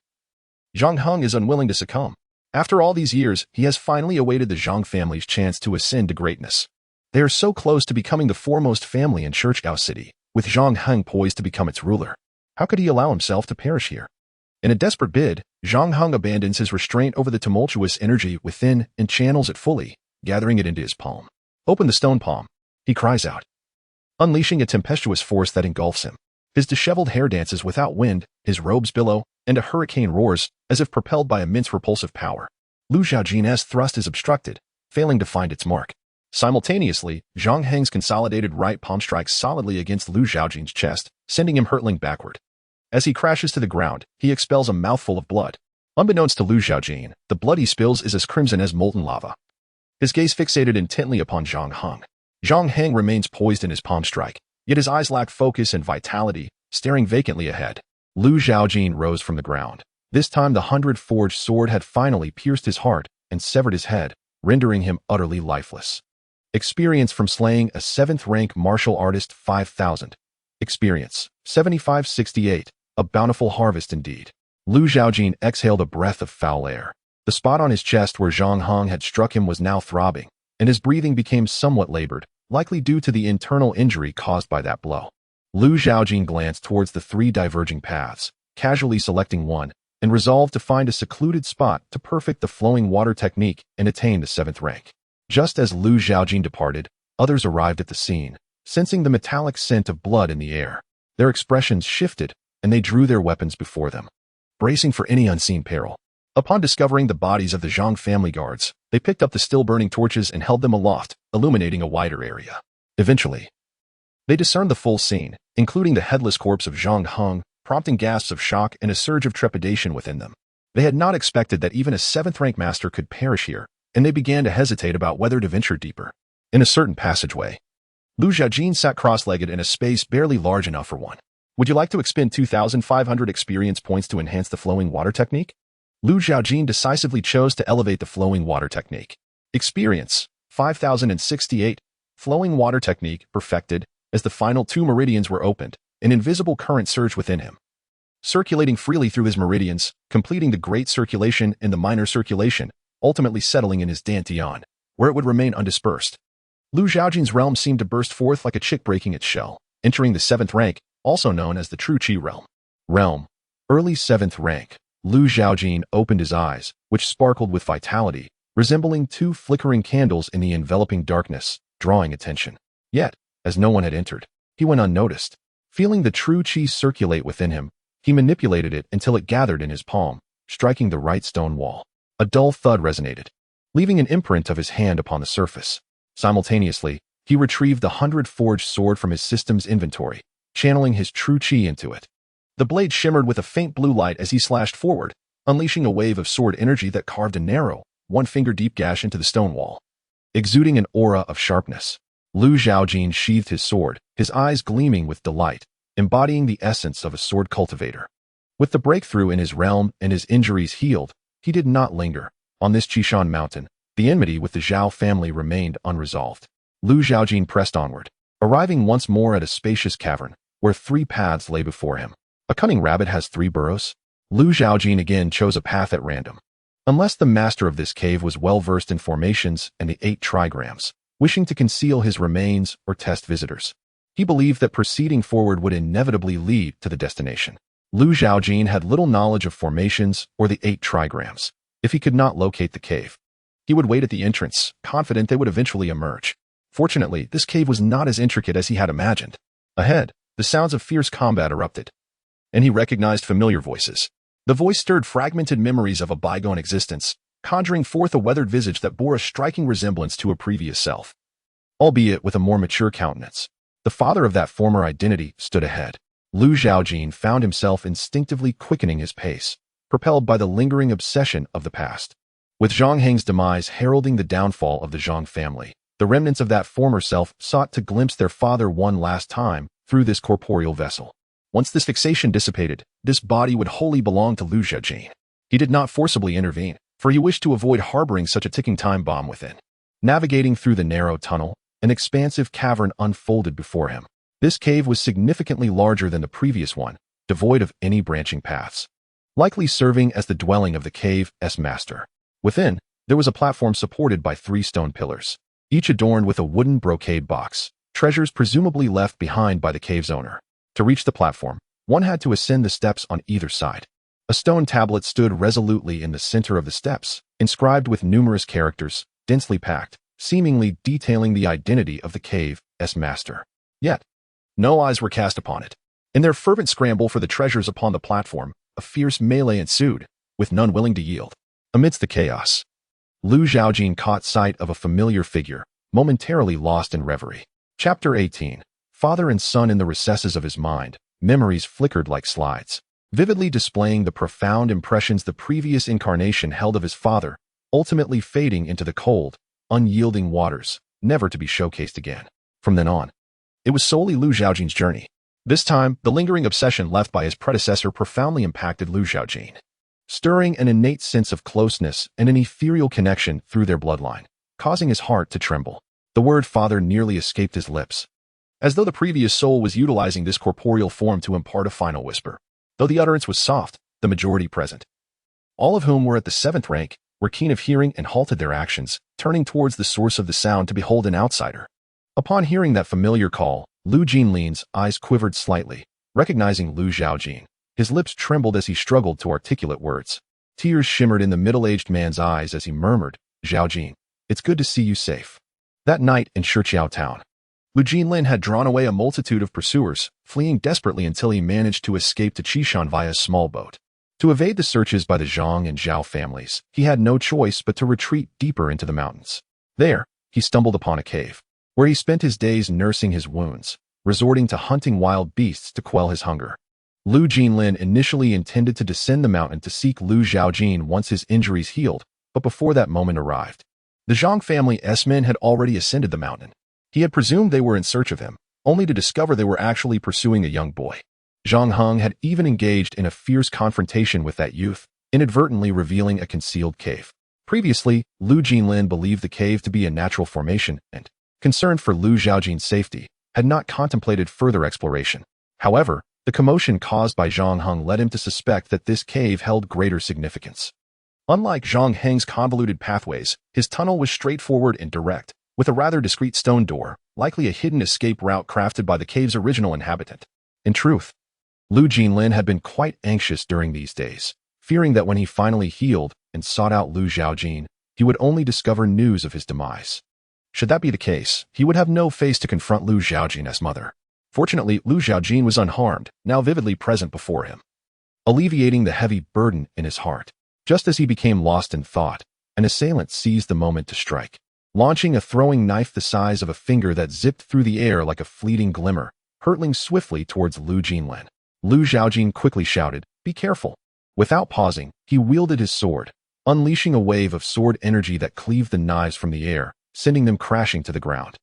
Zhang is unwilling to succumb. After all these years, he has finally awaited the Zhang family's chance to ascend to greatness. They are so close to becoming the foremost family in Churchgao City, with Zhang poised to become its ruler. How could he allow himself to perish here? In a desperate bid, Zhang abandons his restraint over the tumultuous energy within and channels it fully, gathering it into his palm. Open the stone palm, he cries out, unleashing a tempestuous force that engulfs him. His disheveled hair dances without wind, his robes billow, and a hurricane roars, as if propelled by immense repulsive power. Lu Zhaojin's thrust is obstructed, failing to find its mark. Simultaneously, Zhang's consolidated right palm strikes solidly against Lu Zhaojin's chest, sending him hurtling backward. As he crashes to the ground, he expels a mouthful of blood. Unbeknownst to Lu Zhaojin, the blood he spills is as crimson as molten lava. His gaze fixated intently upon Zhang. Zhang remains poised in his palm strike, yet his eyes lack focus and vitality, staring vacantly ahead. Lu Zhaojin rose from the ground. This time the 100-forged sword had finally pierced his heart and severed his head, rendering him utterly lifeless. Experience from slaying a 7th-rank martial artist 5,000. Experience 7568. A bountiful harvest indeed. Lu Zhaojin exhaled a breath of foul air. The spot on his chest where Zhang had struck him was now throbbing, and his breathing became somewhat labored, likely due to the internal injury caused by that blow. Lu Zhaojin glanced towards the 3 diverging paths, casually selecting one, and resolved to find a secluded spot to perfect the flowing water technique and attain the 7th rank. Just as Lu Zhaojin departed, others arrived at the scene, sensing the metallic scent of blood in the air. Their expressions shifted, and they drew their weapons before them, bracing for any unseen peril. Upon discovering the bodies of the Zhang family guards, they picked up the still-burning torches and held them aloft, illuminating a wider area. Eventually, they discerned the full scene, including the headless corpse of Zhang, prompting gasps of shock and a surge of trepidation within them. They had not expected that even a 7th-rank master could perish here, and they began to hesitate about whether to venture deeper. In a certain passageway, Lu Zhaojin sat cross-legged in a space barely large enough for one. Would you like to expend 2,500 experience points to enhance the flowing water technique? Lu Zhaojin decisively chose to elevate the flowing water technique. Experience 5,068. Flowing water technique perfected. As the final 2 meridians were opened, an invisible current surged within him, circulating freely through his meridians, completing the great circulation and the minor circulation, ultimately settling in his dantian, where it would remain undispersed. Lu Zhaojin's realm seemed to burst forth like a chick breaking its shell, entering the 7th rank, also known as the True Qi realm. Early 7th rank. Lu Zhaojin opened his eyes, which sparkled with vitality, resembling two flickering candles in the enveloping darkness, drawing attention. Yet, as no one had entered, he went unnoticed. Feeling the true qi circulate within him, he manipulated it until it gathered in his palm, striking the right stone wall. A dull thud resonated, leaving an imprint of his hand upon the surface. Simultaneously, he retrieved the 100-forged sword from his system's inventory, channeling his true qi into it. The blade shimmered with a faint blue light as he slashed forward, unleashing a wave of sword energy that carved a narrow, one-finger-deep gash into the stone wall. Exuding an aura of sharpness, Lu Zhaojin sheathed his sword, his eyes gleaming with delight, embodying the essence of a sword cultivator. With the breakthrough in his realm and his injuries healed, he did not linger. On this Qishan mountain, the enmity with the Zhao family remained unresolved. Lu Zhaojin pressed onward, arriving once more at a spacious cavern, where 3 paths lay before him. A cunning rabbit has 3 burrows? Lu Zhaojin again chose a path at random. Unless the master of this cave was well-versed in formations and the 8 trigrams, wishing to conceal his remains or test visitors, he believed that proceeding forward would inevitably lead to the destination. Lu Zhaojin had little knowledge of formations or the 8 trigrams. If he could not locate the cave, he would wait at the entrance, confident they would eventually emerge. Fortunately, this cave was not as intricate as he had imagined. Ahead, the sounds of fierce combat erupted, and he recognized familiar voices. The voice stirred fragmented memories of a bygone existence, conjuring forth a weathered visage that bore a striking resemblance to a previous self, albeit with a more mature countenance. The father of that former identity stood ahead. Lu Zhaojin found himself instinctively quickening his pace, propelled by the lingering obsession of the past. With Zhang demise heralding the downfall of the Zhang family, the remnants of that former self sought to glimpse their father one last time through this corporeal vessel. Once this fixation dissipated, this body would wholly belong to Lu Zhaojin. He did not forcibly intervene, for he wished to avoid harboring such a ticking time bomb within. Navigating through the narrow tunnel, an expansive cavern unfolded before him. This cave was significantly larger than the previous one, devoid of any branching paths, likely serving as the dwelling of the cave's master. Within, there was a platform supported by 3 stone pillars, each adorned with a wooden brocade box, treasures presumably left behind by the cave's owner. To reach the platform, one had to ascend the steps on either side. A stone tablet stood resolutely in the center of the steps, inscribed with numerous characters, densely packed, seemingly detailing the identity of the cave's master. Yet, no eyes were cast upon it. In their fervent scramble for the treasures upon the platform, a fierce melee ensued, with none willing to yield. Amidst the chaos, Lu Zhaojin caught sight of a familiar figure, momentarily lost in reverie. Chapter 18. Father and son. In the recesses of his mind, memories flickered like slides, vividly displaying the profound impressions the previous incarnation held of his father, ultimately fading into the cold, unyielding waters, never to be showcased again. From then on, it was solely Lu Zhaojin's journey. This time, the lingering obsession left by his predecessor profoundly impacted Lu Zhaojin, stirring an innate sense of closeness and an ethereal connection through their bloodline, causing his heart to tremble. The word father nearly escaped his lips, as though the previous soul was utilizing this corporeal form to impart a final whisper. Though the utterance was soft, the majority present, all of whom were at the 7th rank, were keen of hearing and halted their actions, turning towards the source of the sound to behold an outsider. Upon hearing that familiar call, Lu Jinlin's eyes quivered slightly, recognizing Lu Zhaojin. His lips trembled as he struggled to articulate words. Tears shimmered in the middle-aged man's eyes as he murmured, "Zhaojin, it's good to see you safe." That night in Shiqiao town, Lu Jinlin had drawn away a multitude of pursuers, fleeing desperately until he managed to escape to Qishan via a small boat. To evade the searches by the Zhang and Zhao families, he had no choice but to retreat deeper into the mountains. There, he stumbled upon a cave, where he spent his days nursing his wounds, resorting to hunting wild beasts to quell his hunger. Lu Jinlin initially intended to descend the mountain to seek Lu Zhaojin once his injuries healed, but before that moment arrived, the Zhang family's men had already ascended the mountain. He had presumed they were in search of him, only to discover they were actually pursuing a young boy. Zhang Heng had even engaged in a fierce confrontation with that youth, inadvertently revealing a concealed cave. Previously, Lu Jinlin believed the cave to be a natural formation and, concerned for Lu Zhaojin's safety, had not contemplated further exploration. However, The commotion caused by Zhang Heng led him to suspect that this cave held greater significance. Unlike Zhang Heng's convoluted pathways, his tunnel was straightforward and direct, with a rather discreet stone door, likely a hidden escape route crafted by the cave's original inhabitant. In truth, Lu Jinlin had been quite anxious during these days, fearing that when he finally healed and sought out Lu Zhaojin, he would only discover news of his demise. Should that be the case, he would have no face to confront Lu Zhaojin as mother. Fortunately, Lu Zhaojin was unharmed, now vividly present before him, alleviating the heavy burden in his heart. Just as he became lost in thought, an assailant seized the moment to strike, launching a throwing knife the size of a finger that zipped through the air like a fleeting glimmer, hurtling swiftly towards Lu Jinlin. Lu Zhaojin quickly shouted, "Be careful." Without pausing, he wielded his sword, unleashing a wave of sword energy that cleaved the knives from the air, sending them crashing to the ground.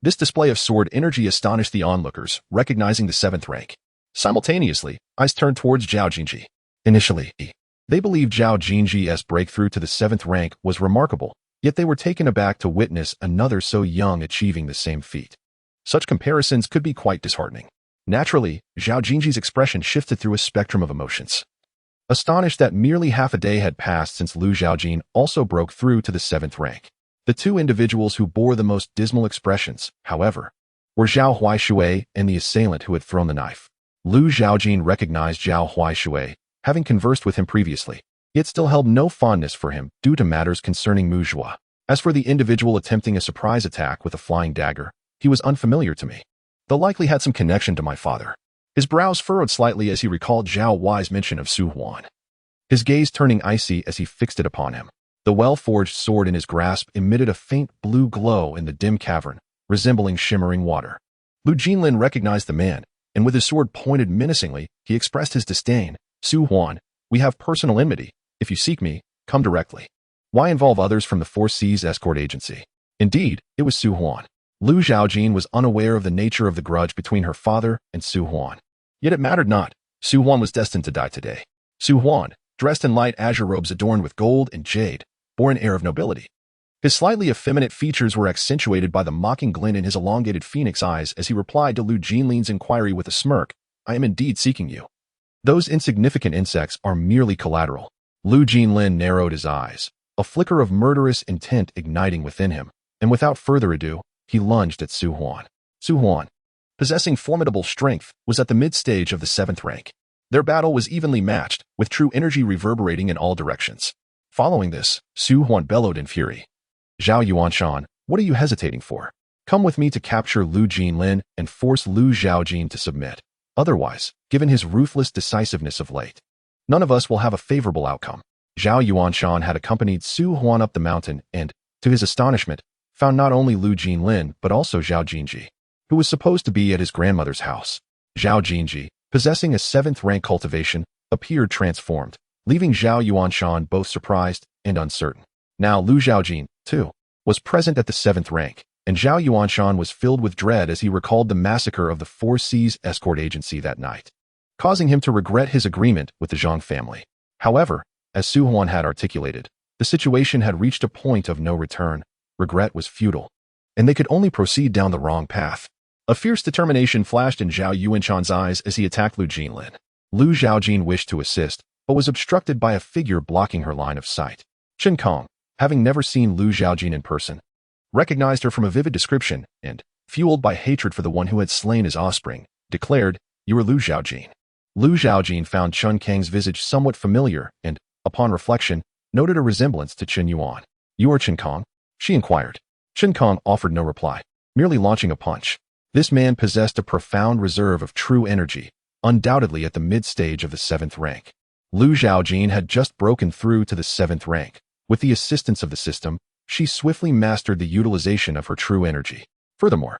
This display of sword energy astonished the onlookers, recognizing the 7th rank. Simultaneously, eyes turned towards Zhao Jinji. Initially, they believed Zhao Jinji's breakthrough to the 7th rank was remarkable, yet they were taken aback to witness another so young achieving the same feat. Such comparisons could be quite disheartening. Naturally, Zhao Jinji's expression shifted through a spectrum of emotions. Astonished that merely half a day had passed since Lu Zhaojin also broke through to the 7th rank. The two individuals who bore the most dismal expressions, however, were Zhao Huaishui and the assailant who had thrown the knife. Lu Zhaojin recognized Zhao Huaishui, having conversed with him previously, yet still held no fondness for him due to matters concerning Mu Zhua. As for the individual attempting a surprise attack with a flying dagger, he was unfamiliar to me, though likely had some connection to my father. His brows furrowed slightly as he recalled Zhao Huai's mention of Su Huan, his gaze turning icy as he fixed it upon him. The well-forged sword in his grasp emitted a faint blue glow in the dim cavern, resembling shimmering water. Lu Jinlin recognized the man, and with his sword pointed menacingly, he expressed his disdain. "Su Huan, we have personal enmity. If you seek me, come directly. Why involve others from the Four Seas escort agency?" Indeed, it was Su Huan. Lu Zhaojin was unaware of the nature of the grudge between her father and Su Huan. Yet it mattered not. Su Huan was destined to die today. Su Huan, dressed in light azure robes adorned with gold and jade, bore an air of nobility. His slightly effeminate features were accentuated by the mocking glint in his elongated phoenix eyes as he replied to Lu Jinlin's inquiry with a smirk, "I am indeed seeking you. Those insignificant insects are merely collateral." Lu Jinlin narrowed his eyes, a flicker of murderous intent igniting within him, and without further ado, he lunged at Su Huan. Su Huan, possessing formidable strength, was at the mid-stage of the 7th rank. Their battle was evenly matched, with true energy reverberating in all directions. Following this, Su Huan bellowed in fury. "Zhao Yuanshan, what are you hesitating for? Come with me to capture Lu Jinlin and force Lu Zhaojin to submit. Otherwise, given his ruthless decisiveness of late, none of us will have a favorable outcome." Zhao Yuanshan had accompanied Su Huan up the mountain and, to his astonishment, found not only Lu Jinlin but also Zhao Jinji, who was supposed to be at his grandmother's house. Zhao Jinji, possessing a 7th rank cultivation, appeared transformed, leaving Zhao Yuanshan both surprised and uncertain. Now Lu Zhaojin, too, was present at the 7th rank, and Zhao Yuanshan was filled with dread as he recalled the massacre of the Four Seas escort agency that night, causing him to regret his agreement with the Zhang family. However, as Su Huan had articulated, the situation had reached a point of no return. Regret was futile, and they could only proceed down the wrong path. A fierce determination flashed in Zhao Yuanshan's eyes as he attacked Lu Jinlin. Lu Zhaojin wished to assist, but was obstructed by a figure blocking her line of sight. Chen Kong, having never seen Lu Zhaojin in person, recognized her from a vivid description and, fueled by hatred for the one who had slain his offspring, declared, "You are Lu Zhaojin." Lu Zhaojin found Chen Kang's visage somewhat familiar and, upon reflection, noted a resemblance to Chen Yuan. "You are Chen Kong?" she inquired. Chen Kong offered no reply, merely launching a punch. This man possessed a profound reserve of true energy, undoubtedly at the mid-stage of the 7th rank. Lu Zhaojin had just broken through to the 7th rank. With the assistance of the system, she swiftly mastered the utilization of her true energy. Furthermore,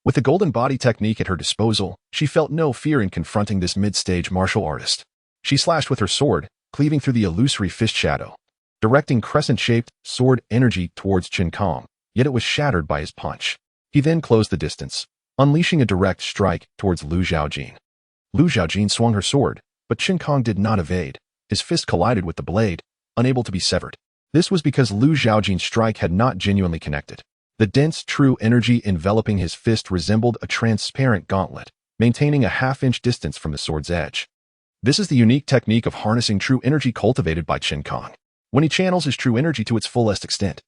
with the golden body technique at her disposal, she felt no fear in confronting this mid-stage martial artist. She slashed with her sword, cleaving through the illusory fist shadow, directing crescent-shaped sword energy towards Chen Kong, yet it was shattered by his punch. He then closed the distance, unleashing a direct strike towards Lu Zhaojin. Lu Zhaojin swung her sword, but Chen Kong did not evade. His fist collided with the blade, unable to be severed. This was because Lu Zhaojin's strike had not genuinely connected. The dense, true energy enveloping his fist resembled a transparent gauntlet, maintaining a half-inch distance from the sword's edge. This is the unique technique of harnessing true energy cultivated by Qin Kong. When he channels his true energy to its fullest extent,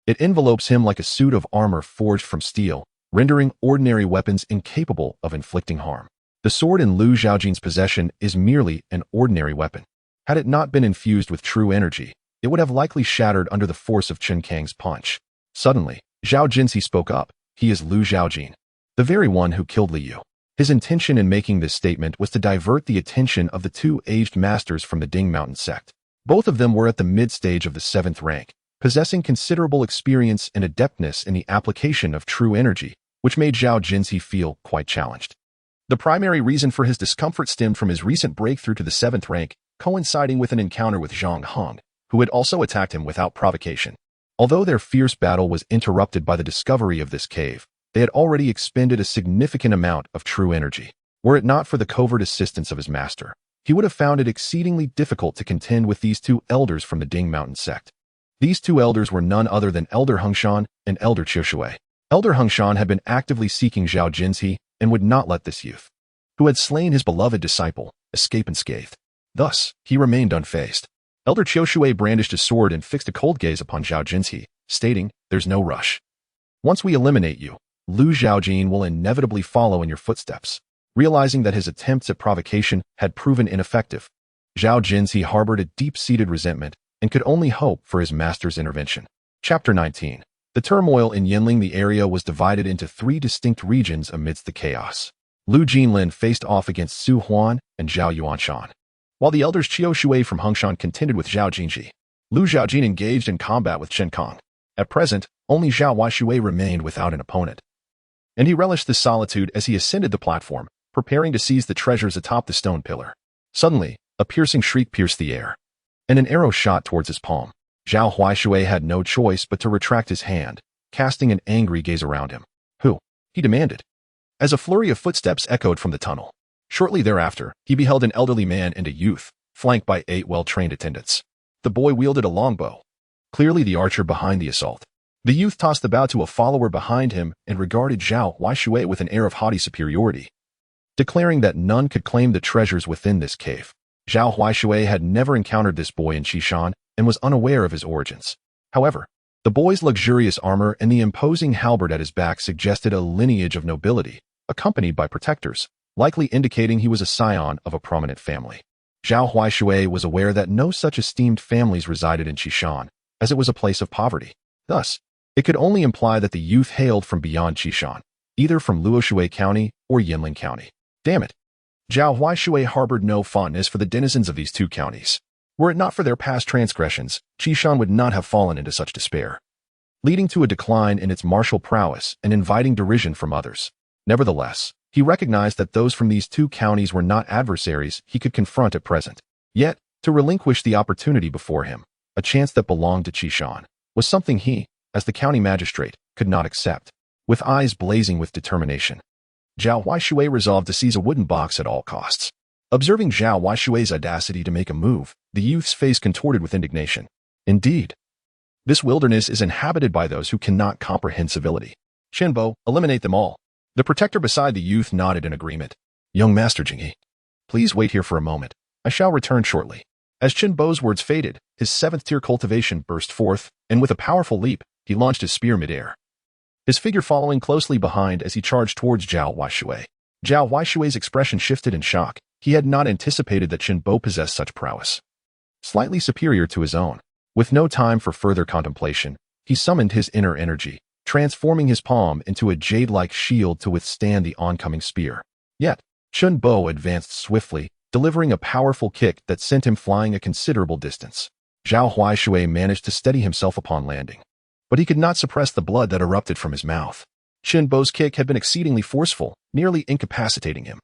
it envelopes him like a suit of armor forged from steel, rendering ordinary weapons incapable of inflicting harm. The sword in Lu Zhaojin's possession is merely an ordinary weapon. Had it not been infused with true energy, it would have likely shattered under the force of Qin Kang's punch. Suddenly, Zhaojin spoke up. He is Lu Zhaojin, the very one who killed Li Yu. His intention in making this statement was to divert the attention of the two aged masters from the Ding Mountain sect. Both of them were at the mid-stage of the 7th rank, possessing considerable experience and adeptness in the application of true energy, which made Zhaojin feel quite challenged. The primary reason for his discomfort stemmed from his recent breakthrough to the 7th rank, coinciding with an encounter with Zhang, who had also attacked him without provocation. Although their fierce battle was interrupted by the discovery of this cave, they had already expended a significant amount of true energy. Were it not for the covert assistance of his master, he would have found it exceedingly difficult to contend with these two elders from the Ding Mountain sect. These two elders were none other than Elder Hengshan and Elder Qiushui. Elder Hengshan had been actively seeking Zhaojin and would not let this youth, who had slain his beloved disciple, escape unscathed. Thus, he remained unfazed. Elder Qiushui brandished his sword and fixed a cold gaze upon Zhaojin, stating, "There's no rush. Once we eliminate you, Lu Zhaojin will inevitably follow in your footsteps." Realizing that his attempts at provocation had proven ineffective, Zhaojin harbored a deep-seated resentment and could only hope for his master's intervention. Chapter 19. The turmoil in Yinling. The area was divided into 3 distinct regions amidst the chaos. Lu Jinlin faced off against Su Huan and Zhao Yuanshan, while the elders Qiushui from Hengshan contended with Zhaojin. Lu Zhaojin engaged in combat with Qin Kong. At present, only Zhao Huaishui remained without an opponent, and he relished this solitude as he ascended the platform, preparing to seize the treasures atop the stone pillar. Suddenly, a piercing shriek pierced the air, and an arrow shot towards his palm. Zhao Huaishui had no choice but to retract his hand, casting an angry gaze around him. "Who?" he demanded, as a flurry of footsteps echoed from the tunnel. Shortly thereafter, he beheld an elderly man and a youth, flanked by 8 well-trained attendants. The boy wielded a longbow, clearly the archer behind the assault. The youth tossed the bow to a follower behind him and regarded Zhao Huaishui with an air of haughty superiority, declaring that none could claim the treasures within this cave. Zhao Huaishui had never encountered this boy in Qishan and was unaware of his origins. However, the boy's luxurious armor and the imposing halberd at his back suggested a lineage of nobility, accompanied by protectors, likely indicating he was a scion of a prominent family. Zhao Huaishui was aware that no such esteemed families resided in Qishan, as it was a place of poverty. Thus, it could only imply that the youth hailed from beyond Qishan, either from Luoshui County or Yinling County. Damn it! Zhao Huaishui harbored no fondness for the denizens of these 2 counties. Were it not for their past transgressions, Qishan would not have fallen into such despair, leading to a decline in its martial prowess and inviting derision from others. Nevertheless, he recognized that those from these 2 counties were not adversaries he could confront at present. Yet, to relinquish the opportunity before him, a chance that belonged to Qishan, was something he, as the county magistrate, could not accept. With eyes blazing with determination, Zhao Huaishui resolved to seize a wooden box at all costs. Observing Zhao Huaishui's audacity to make a move, the youth's face contorted with indignation. Indeed, this wilderness is inhabited by those who cannot comprehend civility. Qinbo, eliminate them all. The protector beside the youth nodded in agreement. Young Master Jingyi, please wait here for a moment. I shall return shortly. As Qinbo's words faded, his 7th-tier cultivation burst forth, and with a powerful leap, he launched his spear mid-air, his figure following closely behind as he charged towards Zhao Huaishui. Zhao Huaishui's expression shifted in shock. He had not anticipated that Qinbo possessed such prowess, slightly superior to his own. With no time for further contemplation, he summoned his inner energy, transforming his palm into a jade-like shield to withstand the oncoming spear. Yet, Qinbo advanced swiftly, delivering a powerful kick that sent him flying a considerable distance. Zhao Huaishui managed to steady himself upon landing, but he could not suppress the blood that erupted from his mouth. Qinbo's kick had been exceedingly forceful, nearly incapacitating him.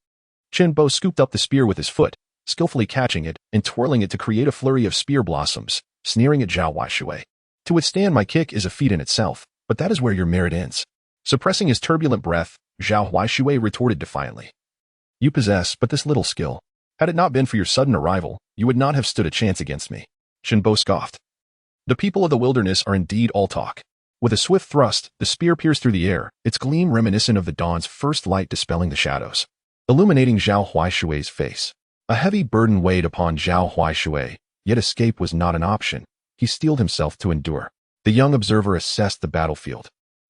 Qinbo scooped up the spear with his foot, skillfully catching it and twirling it to create a flurry of spear blossoms, sneering at Zhao Huaishui. To withstand my kick is a feat in itself, but that is where your merit ends. Suppressing his turbulent breath, Zhao Huaishui retorted defiantly. You possess but this little skill. Had it not been for your sudden arrival, you would not have stood a chance against me. Qinbo scoffed. The people of the wilderness are indeed all talk. With a swift thrust, the spear pierced through the air, its gleam reminiscent of the dawn's first light dispelling the shadows. illuminating Zhao Huaishui's face. A heavy burden weighed upon Zhao Huaishui, yet escape was not an option. He steeled himself to endure. The young observer assessed the battlefield,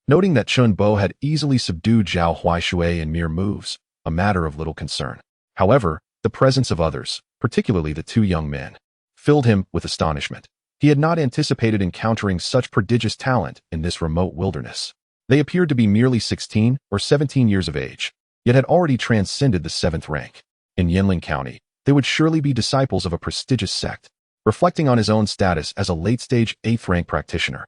noting that Chun Bo had easily subdued Zhao Huaishui in mere moves, a matter of little concern. However, the presence of others, particularly the two young men, filled him with astonishment. He had not anticipated encountering such prodigious talent in this remote wilderness. They appeared to be merely 16 or 17 years of age, yet had already transcended the 7th rank. In Yinling County, they would surely be disciples of a prestigious sect. Reflecting on his own status as a late-stage 8th rank practitioner,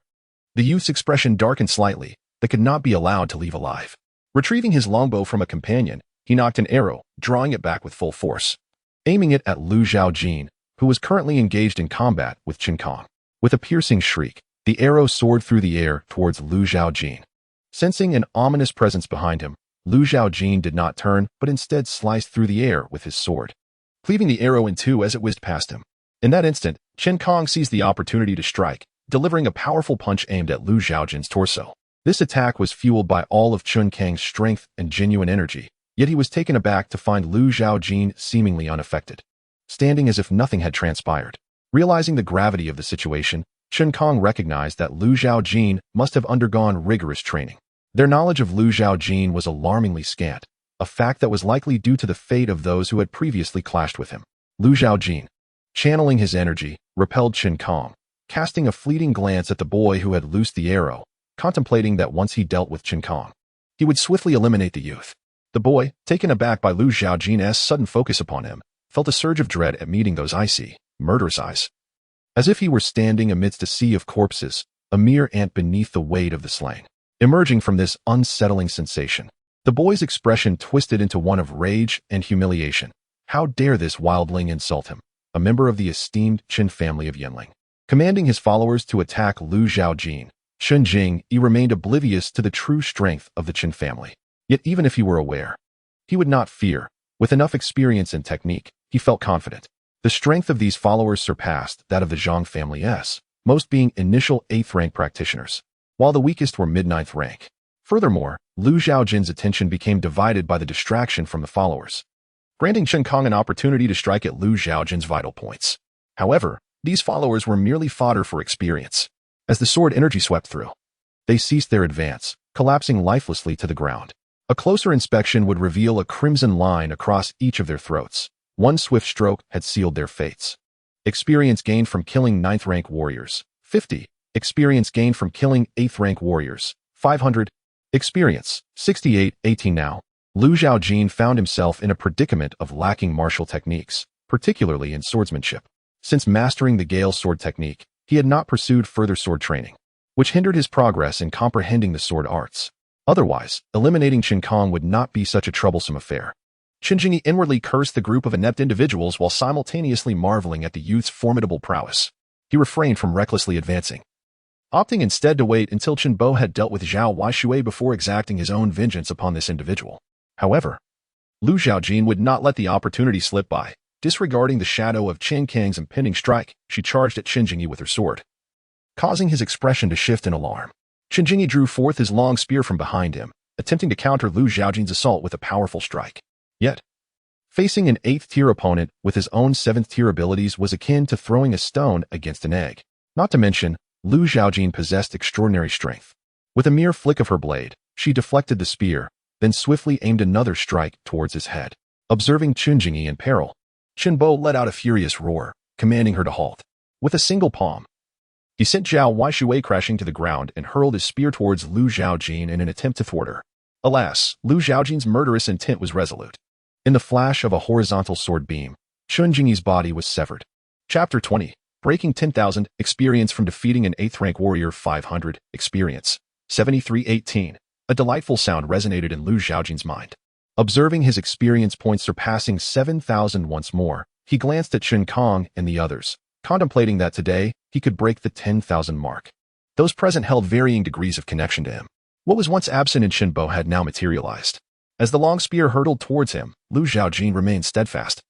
the youth's expression darkened slightly, that could not be allowed to leave alive. Retrieving his longbow from a companion, he knocked an arrow, drawing it back with full force, aiming it at Lu Zhaojin, who was currently engaged in combat with Qin Kong. With a piercing shriek, the arrow soared through the air towards Lu Zhaojin. Sensing an ominous presence behind him, Lu Zhaojin did not turn, but instead sliced through the air with his sword, cleaving the arrow in two as it whizzed past him. In that instant, Qin Kong seized the opportunity to strike, delivering a powerful punch aimed at Lu Zhaojin's torso. This attack was fueled by all of Qin Kang's strength and genuine energy, yet he was taken aback to find Lu Zhaojin seemingly unaffected, standing as if nothing had transpired. Realizing the gravity of the situation, Qin Kong recognized that Lu Zhaojin must have undergone rigorous training. Their knowledge of Lu Zhaojin was alarmingly scant, a fact that was likely due to the fate of those who had previously clashed with him. Lu Zhaojin, channeling his energy, repelled Qin Kong, casting a fleeting glance at the boy who had loosed the arrow, contemplating that once he dealt with Qin Kong, he would swiftly eliminate the youth. The boy, taken aback by Lu Zhaojin's sudden focus upon him, felt a surge of dread at meeting those icy, murderous eyes. As if he were standing amidst a sea of corpses, a mere ant beneath the weight of the slain. Emerging from this unsettling sensation, the boy's expression twisted into one of rage and humiliation. How dare this wildling insult him, a member of the esteemed Qin family of Yinling? Commanding his followers to attack Lu Zhaojin, Shun Jing remained oblivious to the true strength of the Qin family. Yet even if he were aware, he would not fear. With enough experience and technique, he felt confident. The strength of these followers surpassed that of the Zhang family's, most being initial 8th rank practitioners, while the weakest were mid-9th rank. Furthermore, Lu Zhaojin's attention became divided by the distraction from the followers, granting Qin Kong an opportunity to strike at Lu Zhaojin's vital points. However, these followers were merely fodder for experience. As the sword energy swept through, they ceased their advance, collapsing lifelessly to the ground. A closer inspection would reveal a crimson line across each of their throats. One swift stroke had sealed their fates. Experience gained from killing 9th rank warriors, 50. Experience gained from killing 8th rank warriors, 500. Experience, 68, 18 now. Lu Zhaojin found himself in a predicament of lacking martial techniques, particularly in swordsmanship. Since mastering the Gale Sword technique, he had not pursued further sword training, which hindered his progress in comprehending the sword arts. Otherwise, eliminating Qin Kong would not be such a troublesome affair. Qin Jing inwardly cursed the group of inept individuals while simultaneously marveling at the youth's formidable prowess. He refrained from recklessly advancing, opting instead to wait until Qin Bo had dealt with Zhao Huaishui before exacting his own vengeance upon this individual. However, Lu Zhaojin would not let the opportunity slip by. Disregarding the shadow of Qin Kang's impending strike, she charged at Qin Jing with her sword, causing his expression to shift in alarm. Qin Jing drew forth his long spear from behind him, attempting to counter Lu Zhaojin's assault with a powerful strike. Yet, facing an 8th-tier opponent with his own 7th-tier abilities was akin to throwing a stone against an egg. Not to mention, Lu Zhaojin possessed extraordinary strength. With a mere flick of her blade, she deflected the spear, then swiftly aimed another strike towards his head. Observing Qin Jing in peril, Qin Bo let out a furious roar, commanding her to halt. With a single palm, he sent Zhao Huaishui crashing to the ground and hurled his spear towards Lu Zhaojin in an attempt to thwart her. Alas, Lu Zhaojin's murderous intent was resolute. In the flash of a horizontal sword beam, Qin Jing's body was severed. Chapter 20. Breaking 10,000. Experience from defeating an 8th rank warrior. 500. Experience. 7318. A delightful sound resonated in Lu Zhaojin's mind. Observing his experience points surpassing 7,000 once more, he glanced at Qin Kong and the others, contemplating that today, he could break the 10,000 mark. Those present held varying degrees of connection to him. What was once absent in Qin Bo had now materialized. As the long spear hurtled towards him, Lu Zhaojin remained steadfast,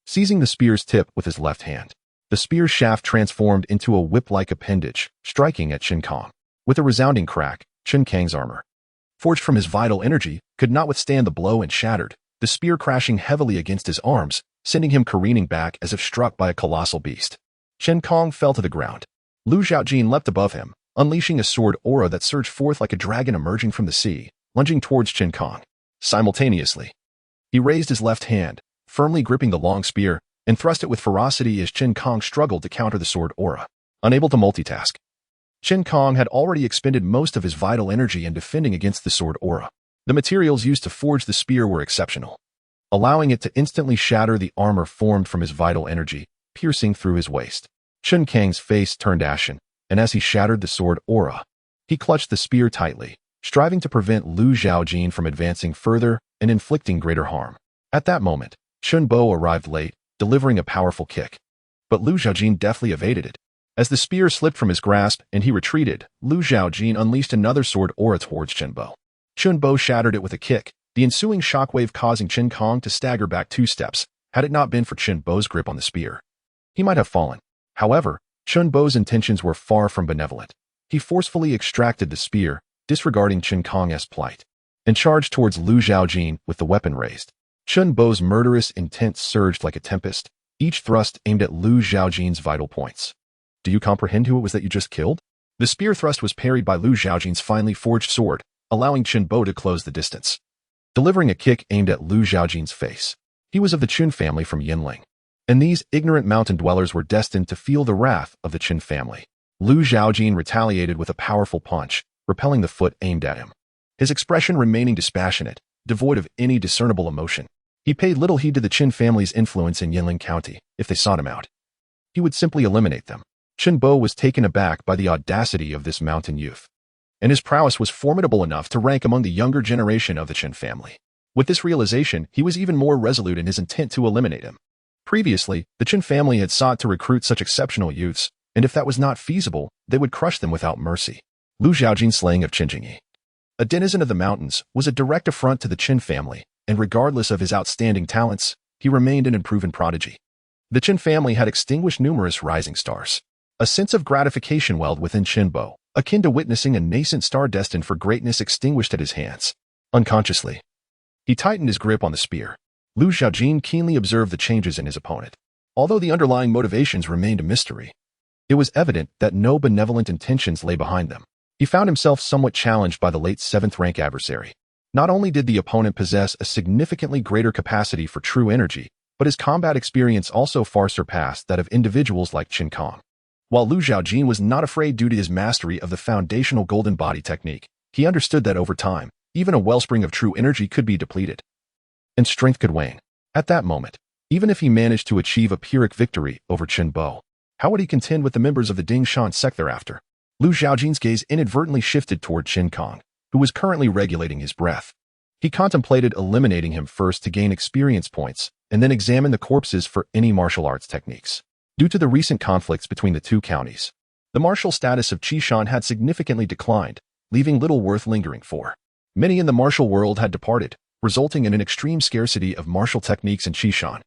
seizing the spear's tip with his left hand. The spear's shaft transformed into a whip-like appendage, striking at Qin Kong. With a resounding crack, Qin Kang's armor, forged from his vital energy, could not withstand the blow and shattered. the spear crashing heavily against his arms, sending him careening back as if struck by a colossal beast. Chen Kong fell to the ground. Lu Zhaojin leapt above him, unleashing a sword aura that surged forth like a dragon emerging from the sea, lunging towards Chen Kong. Simultaneously, he raised his left hand, firmly gripping the long spear, and thrust it with ferocity as Chen Kong struggled to counter the sword aura. Unable to multitask, Chen Kong had already expended most of his vital energy in defending against the sword aura. The materials used to forge the spear were exceptional, allowing it to instantly shatter the armor formed from his vital energy, piercing through his waist. Chen Kang's face turned ashen, and as he shattered the sword aura, he clutched the spear tightly, striving to prevent Lu Zhaojin from advancing further and inflicting greater harm. At that moment, Chun Bo arrived late, delivering a powerful kick. But Lu Zhaojin deftly evaded it. As the spear slipped from his grasp and he retreated, Lu Zhaojin unleashed another sword aura towards Chun Bo. Chun Bo shattered it with a kick, the ensuing shockwave causing Chen Kong to stagger back 2 steps. Had it not been for Chun Bo's grip on the spear, he might have fallen. However, Chun Bo's intentions were far from benevolent. He forcefully extracted the spear, disregarding Chen Kong's plight, and charged towards Lu Zhaojin with the weapon raised. Chun Bo's murderous intent surged like a tempest, each thrust aimed at Lu Zhaojin's vital points. Do you comprehend who it was that you just killed? The spear thrust was parried by Lu Zhaojin's finely forged sword, allowing Chun Bo to close the distance. Delivering a kick aimed at Lu Zhaojin's face. He was of the Chun family from Yinling, and these ignorant mountain dwellers were destined to feel the wrath of the Chun family. Lu Zhaojin retaliated with a powerful punch, repelling the foot aimed at him. His expression remaining dispassionate, devoid of any discernible emotion. He paid little heed to the Qin family's influence in Yinling County. If they sought him out, he would simply eliminate them. Chun Bo was taken aback by the audacity of this mountain youth, and his prowess was formidable enough to rank among the younger generation of the Qin family. With this realization, he was even more resolute in his intent to eliminate him. Previously, the Qin family had sought to recruit such exceptional youths, and if that was not feasible, they would crush them without mercy. Lu Zhaojin's slaying of Qin Jingyi, a denizen of the mountains, was a direct affront to the Qin family, and regardless of his outstanding talents, he remained an unproven prodigy. The Qin family had extinguished numerous rising stars. A sense of gratification welled within Chun Bo, akin to witnessing a nascent star destined for greatness extinguished at his hands. Unconsciously, he tightened his grip on the spear. Lu Zhaojin keenly observed the changes in his opponent. Although the underlying motivations remained a mystery, it was evident that no benevolent intentions lay behind them. He found himself somewhat challenged by the late 7th-rank adversary. Not only did the opponent possess a significantly greater capacity for true energy, but his combat experience also far surpassed that of individuals like Chen Kong. While Lu Zhaojin was not afraid due to his mastery of the foundational golden body technique, he understood that over time, even a wellspring of true energy could be depleted, and strength could wane. At that moment, even if he managed to achieve a Pyrrhic victory over Chun Bo, how would he contend with the members of the Dingshan sect thereafter? Lu Zhaojin's gaze inadvertently shifted toward Chen Kong, who was currently regulating his breath. He contemplated eliminating him first to gain experience points, and then examine the corpses for any martial arts techniques. Due to the recent conflicts between the two counties, the martial status of Qishan had significantly declined, leaving little worth lingering for. Many in the martial world had departed, resulting in an extreme scarcity of martial techniques in Qishan.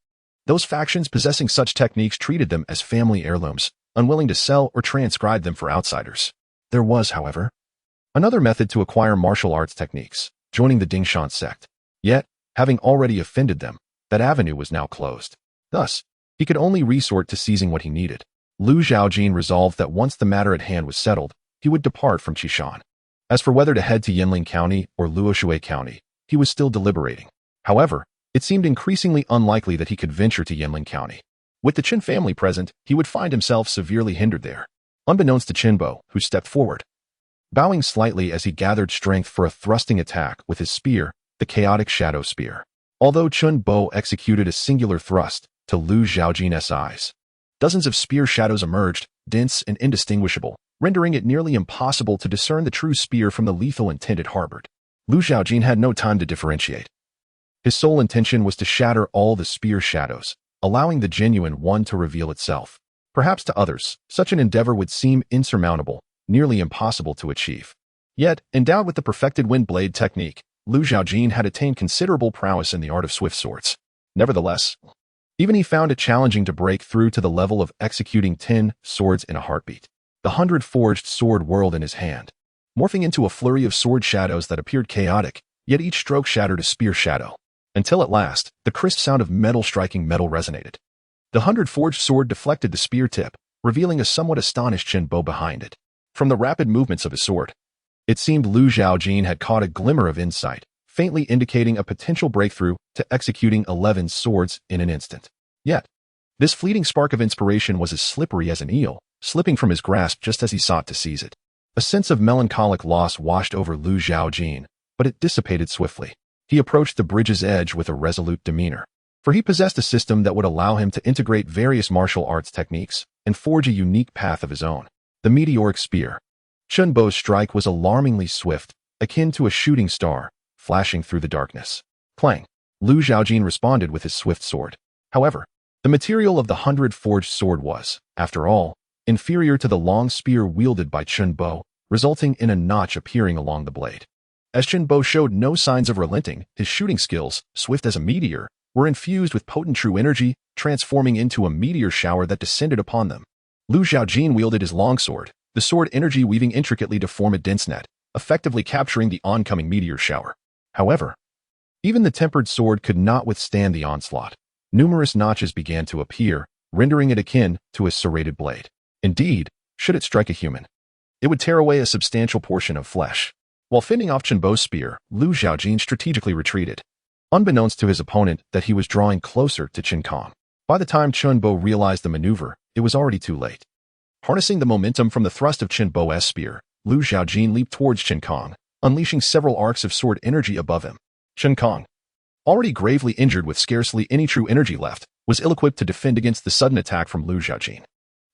Those factions possessing such techniques treated them as family heirlooms, unwilling to sell or transcribe them for outsiders. There was, however, another method to acquire martial arts techniques, joining the Dingshan sect. Yet, having already offended them, that avenue was now closed. Thus, he could only resort to seizing what he needed. Lu Zhaojin resolved that once the matter at hand was settled, he would depart from Qishan. As for whether to head to Yinling County or Luoshui County, he was still deliberating. However, it seemed increasingly unlikely that he could venture to Yinling County. With the Qin family present, he would find himself severely hindered there. Unbeknownst to Chun Bo, who stepped forward, bowing slightly as he gathered strength for a thrusting attack with his spear, the Chaotic Shadow Spear. Although Chun Bo executed a singular thrust to Lu Zhaojin's eyes, dozens of spear shadows emerged, dense and indistinguishable, rendering it nearly impossible to discern the true spear from the lethal intent it harbored. Lu Zhaojin had no time to differentiate. His sole intention was to shatter all the spear shadows, allowing the genuine one to reveal itself. Perhaps to others, such an endeavor would seem insurmountable, nearly impossible to achieve. Yet, endowed with the perfected wind blade technique, Lu Zhaojin had attained considerable prowess in the art of swift swords. Nevertheless, even he found it challenging to break through to the level of executing 10 swords in a heartbeat. The 100-forged sword whirled in his hand, morphing into a flurry of sword shadows that appeared chaotic, yet each stroke shattered a spear shadow. until at last, the crisp sound of metal striking metal resonated. The 100-forged sword deflected the spear tip, revealing a somewhat astonished Qin behind it. From the rapid movements of his sword, it seemed Lu Zhaojin had caught a glimmer of insight, faintly indicating a potential breakthrough to executing 11 swords in an instant. Yet, this fleeting spark of inspiration was as slippery as an eel, slipping from his grasp just as he sought to seize it. A sense of melancholic loss washed over Lu Zhaojin, but it dissipated swiftly. He approached the bridge's edge with a resolute demeanor, for he possessed a system that would allow him to integrate various martial arts techniques and forge a unique path of his own. The meteoric spear. Qin strike was alarmingly swift, akin to a shooting star, flashing through the darkness. Clang! Lu Zhaojin responded with his swift sword. However, the material of the 100-forged sword was, after all, inferior to the long spear wielded by Qin, resulting in a notch appearing along the blade. As Qin showed no signs of relenting, his shooting skills, swift as a meteor, were infused with potent true energy, transforming into a meteor shower that descended upon them. Lu Zhaojin wielded his longsword, the sword energy weaving intricately to form a dense net, effectively capturing the oncoming meteor shower. However, even the tempered sword could not withstand the onslaught. Numerous notches began to appear, rendering it akin to a serrated blade. Indeed, should it strike a human, it would tear away a substantial portion of flesh. While fending off Qin spear, Lu Zhaojin strategically retreated, unbeknownst to his opponent that he was drawing closer to Qin. By the time Qin realized the maneuver, it was already too late. Harnessing the momentum from the thrust of Qin spear, Lu Zhaojin leaped towards Qin, unleashing several arcs of sword energy above him. Qin, already gravely injured with scarcely any true energy left, was ill-equipped to defend against the sudden attack from Lu Zhaojin.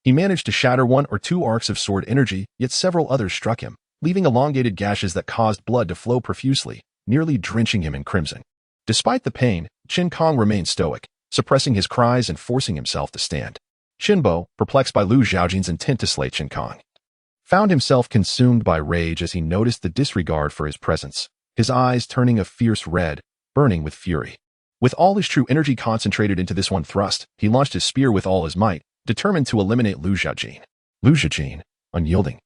He managed to shatter 1 or 2 arcs of sword energy, yet several others struck him, leaving elongated gashes that caused blood to flow profusely, nearly drenching him in crimson. Despite the pain, Qin remained stoic, suppressing his cries and forcing himself to stand. Qin, perplexed by Lu Zhaojin's intent to slay Qin, found himself consumed by rage as he noticed the disregard for his presence, his eyes turning a fierce red, burning with fury. With all his true energy concentrated into this one thrust, he launched his spear with all his might, determined to eliminate Lu Zhaojin. Lu Zhaojin, unyielding,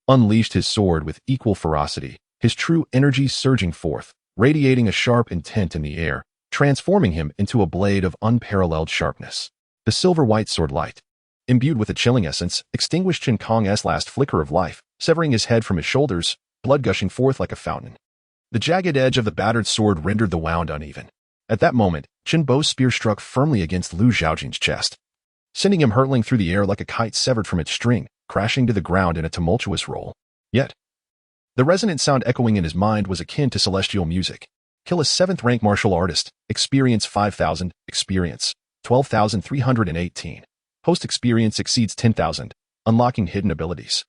unleashed his sword with equal ferocity, his true energy surging forth, radiating a sharp intent in the air, transforming him into a blade of unparalleled sharpness. The silver-white sword light, imbued with a chilling essence, extinguished Qin last flicker of life, severing his head from his shoulders, blood gushing forth like a fountain. The jagged edge of the battered sword rendered the wound uneven. At that moment, Qin's spear struck firmly against Lu Zhaojin's chest, sending him hurtling through the air like a kite severed from its string, crashing to the ground in a tumultuous roll. Yet, the resonant sound echoing in his mind was akin to celestial music. Kill a 7th-rank martial artist, experience 5,000, experience 12,318. Post-experience exceeds 10,000, unlocking hidden abilities.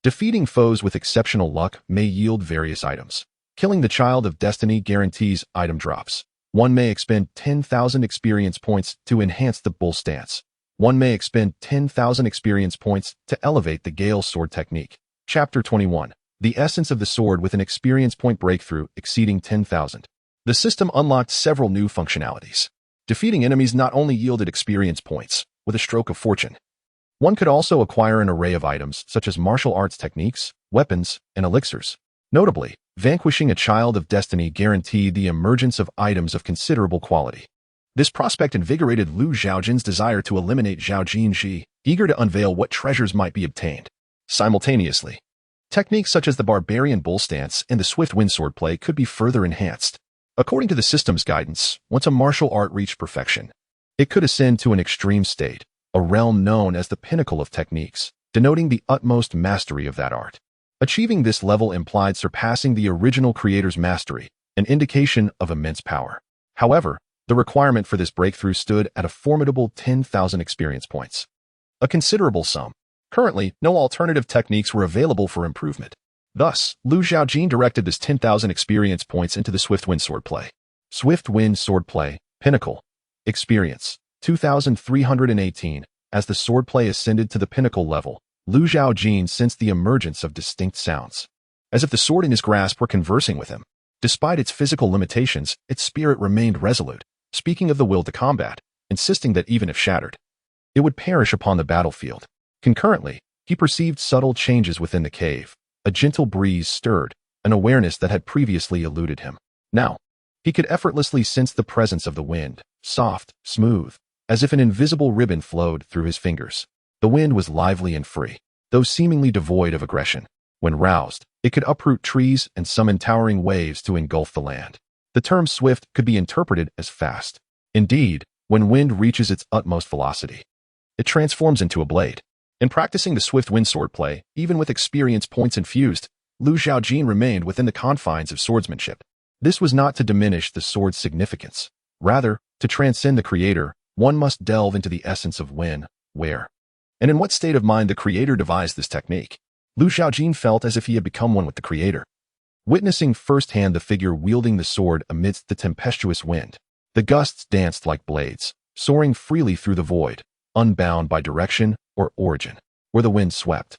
Defeating foes with exceptional luck may yield various items. Killing the Child of Destiny guarantees item drops. One may expend 10,000 experience points to enhance the Bull Stance. One may expend 10,000 experience points to elevate the Gale Sword technique. Chapter 21. The Essence of the Sword with an experience point breakthrough exceeding 10,000. The system unlocked several new functionalities. Defeating enemies not only yielded experience points, with a stroke of fortune. One could also acquire an array of items such as martial arts techniques, weapons, and elixirs. Notably, vanquishing a Child of Destiny guaranteed the emergence of items of considerable quality. This prospect invigorated Lu Zhaojin's desire to eliminate Zhaojin, eager to unveil what treasures might be obtained. Simultaneously, techniques such as the Barbarian Bull Stance and the Swift Wind Swordplay could be further enhanced. According to the system's guidance, once a martial art reached perfection, it could ascend to an extreme state, a realm known as the pinnacle of techniques, denoting the utmost mastery of that art. Achieving this level implied surpassing the original creator's mastery, an indication of immense power. However, the requirement for this breakthrough stood at a formidable 10,000 experience points. A considerable sum. Currently, no alternative techniques were available for improvement. Thus, Lu Zhaojin directed this 10,000 experience points into the Swift Wind Swordplay. Swift Wind Swordplay, Pinnacle. Experience, 2,318. As the swordplay ascended to the pinnacle level, Lu Zhaojin sensed the emergence of distinct sounds, as if the sword in his grasp were conversing with him. Despite its physical limitations, its spirit remained resolute, speaking of the will to combat, insisting that even if shattered, it would perish upon the battlefield. Concurrently, he perceived subtle changes within the cave. A gentle breeze stirred, an awareness that had previously eluded him. Now, He could effortlessly sense the presence of the wind, soft, smooth, as if an invisible ribbon flowed through his fingers. The wind was lively and free, though seemingly devoid of aggression. When roused, it could uproot trees and summon towering waves to engulf the land. The term swift could be interpreted as fast. Indeed, when wind reaches its utmost velocity, it transforms into a blade. In practicing the swift wind swordplay, even with experience points infused, Zhaojin remained within the confines of swordsmanship. This was not to diminish the sword's significance. Rather, to transcend the creator, one must delve into the essence of when, where, and in what state of mind the creator devised this technique. Zhaojin felt as if he had become one with the creator. Witnessing firsthand the figure wielding the sword amidst the tempestuous wind, the gusts danced like blades, soaring freely through the void, unbound by direction or origin. Where the wind swept,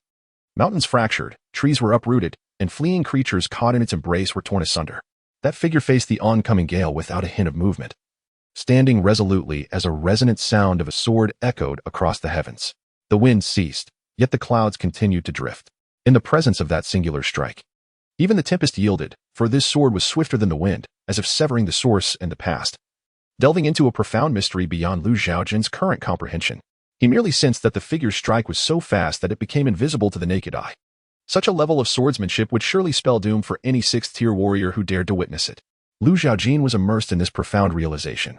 mountains fractured, trees were uprooted, and fleeing creatures caught in its embrace were torn asunder. That figure faced the oncoming gale without a hint of movement, standing resolutely as a resonant sound of a sword echoed across the heavens. The wind ceased, yet the clouds continued to drift. In the presence of that singular strike, even the tempest yielded, for this sword was swifter than the wind, as if severing the source and the past. Delving into a profound mystery beyond Zhaojin's current comprehension, he merely sensed that the figure's strike was so fast that it became invisible to the naked eye. Such a level of swordsmanship would surely spell doom for any sixth-tier warrior who dared to witness it. Zhaojin was immersed in this profound realization,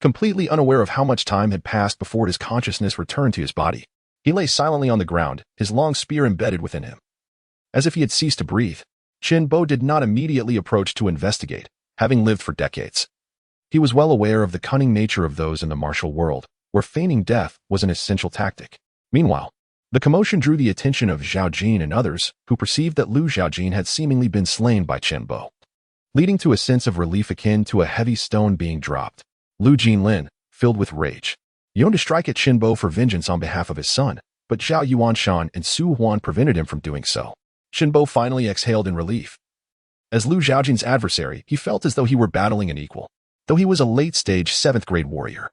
completely unaware of how much time had passed before his consciousness returned to his body. He lay silently on the ground, his long spear embedded within him. As if he had ceased to breathe, Chen Bo did not immediately approach to investigate, having lived for decades. He was well aware of the cunning nature of those in the martial world, where feigning death was an essential tactic. Meanwhile, the commotion drew the attention of Zhaojin and others, who perceived that Zhaojin had seemingly been slain by Chen Bo, leading to a sense of relief akin to a heavy stone being dropped. Lu Jinlin, filled with rage, yearned to strike at Chen Bo for vengeance on behalf of his son, but Zhao Yuanshan and Su Huan prevented him from doing so. Chen Bo finally exhaled in relief. As Zhaojin's adversary, he felt as though he were battling an equal, though he was a late-stage 7th-grade warrior.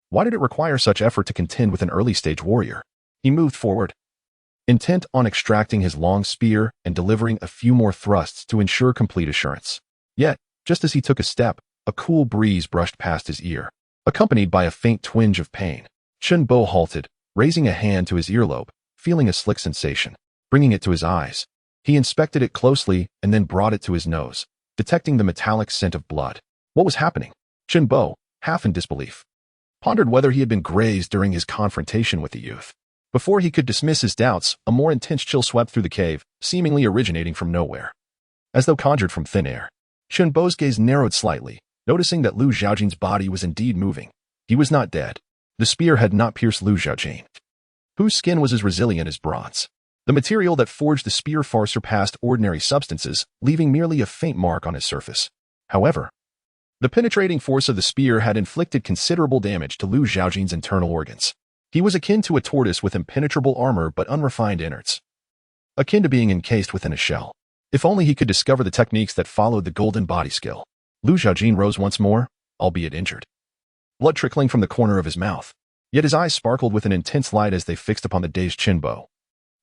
Why did it require such effort to contend with an early-stage warrior? He moved forward, intent on extracting his long spear and delivering a few more thrusts to ensure complete assurance. Yet, just as he took a step, a cool breeze brushed past his ear, accompanied by a faint twinge of pain. Chen Bo halted, raising a hand to his earlobe, feeling a slick sensation. Bringing it to his eyes, he inspected it closely and then brought it to his nose, detecting the metallic scent of blood. What was happening? Chen Bo, half in disbelief, pondered whether he had been grazed during his confrontation with the youth. Before he could dismiss his doubts, a more intense chill swept through the cave, seemingly originating from nowhere. As though conjured from thin air, Chen Bo's gaze narrowed slightly, noticing that Zhaojin's body was indeed moving. He was not dead. The spear had not pierced Zhaojin, whose skin was as resilient as bronze. The material that forged the spear far surpassed ordinary substances, leaving merely a faint mark on his surface. However, the penetrating force of the spear had inflicted considerable damage to Zhaojin's internal organs. He was akin to a tortoise with impenetrable armor but unrefined innards, akin to being encased within a shell. If only he could discover the techniques that followed the golden body skill. Zhaojin rose once more, albeit injured, blood trickling from the corner of his mouth. Yet his eyes sparkled with an intense light as they fixed upon the dazed Chen Bo,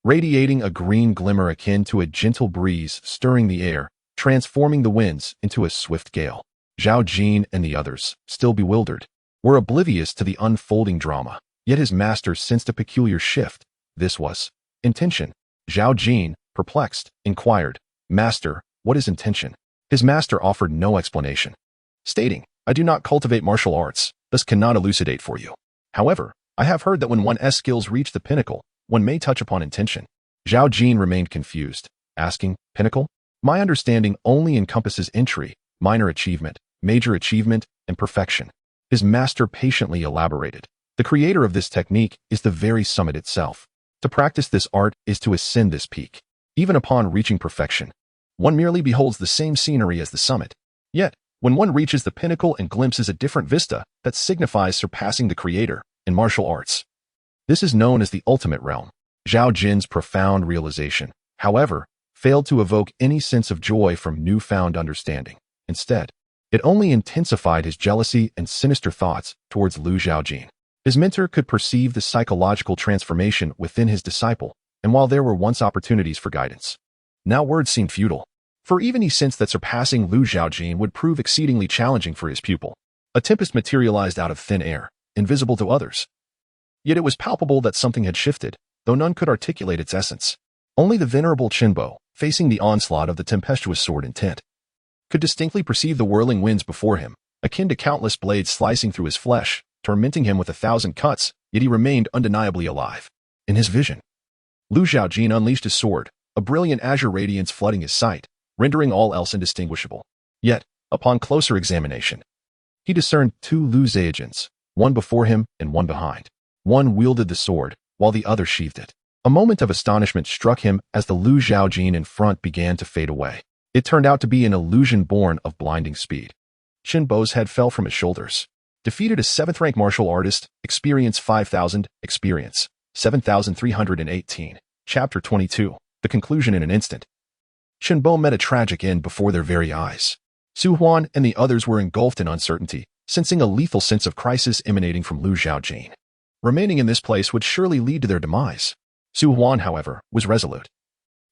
radiating a green glimmer akin to a gentle breeze stirring the air, transforming the winds into a swift gale. Zhaojin and the others, still bewildered, were oblivious to the unfolding drama. Yet his master sensed a peculiar shift. This was intention. Zhaojin, perplexed, inquired, "Master, what is intention?" His master offered no explanation, stating, "I do not cultivate martial arts, thus cannot elucidate for you. However, I have heard that when one's skills reach the pinnacle, one may touch upon intention." Zhaojin remained confused, asking, "Pinnacle? My understanding only encompasses entry, minor achievement, major achievement, and perfection." His master patiently elaborated. The creator of this technique is the very summit itself. To practice this art is to ascend this peak. Even upon reaching perfection, one merely beholds the same scenery as the summit. Yet, when one reaches the pinnacle and glimpses a different vista, that signifies surpassing the creator in martial arts. This is known as the ultimate realm. Zhaojin's profound realization, however, failed to evoke any sense of joy from newfound understanding. Instead, it only intensified his jealousy and sinister thoughts towards Zhaojin. His mentor could perceive the psychological transformation within his disciple, and while there were once opportunities for guidance, now words seemed futile. for even he sensed that surpassing Lu Zhaojin would prove exceedingly challenging for his pupil. A tempest materialized out of thin air, invisible to others. Yet it was palpable that something had shifted, though none could articulate its essence. Only the venerable Qinbo, facing the onslaught of the tempestuous sword intent, could distinctly perceive the whirling winds before him, akin to countless blades slicing through his flesh, tormenting him with 1,000 cuts, yet he remained undeniably alive. In his vision, Lu Zhaojin unleashed his sword, a brilliant azure radiance flooding his sight, rendering all else indistinguishable. Yet, upon closer examination, he discerned 2 Lu Zhaojins, one before him and one behind. One wielded the sword, while the other sheathed it. A moment of astonishment struck him as the Lu Zhaojin in front began to fade away. It turned out to be an illusion born of blinding speed. Qinbo's head fell from his shoulders. Defeated a 7th-rank martial artist, experience 5,000, experience 7,318. Chapter 22. The conclusion in an instant. Qinbo met a tragic end before their very eyes. Su Huan and the others were engulfed in uncertainty, sensing a lethal sense of crisis emanating from Lu Zhaojin. Remaining in this place would surely lead to their demise. Su Huan, however, was resolute.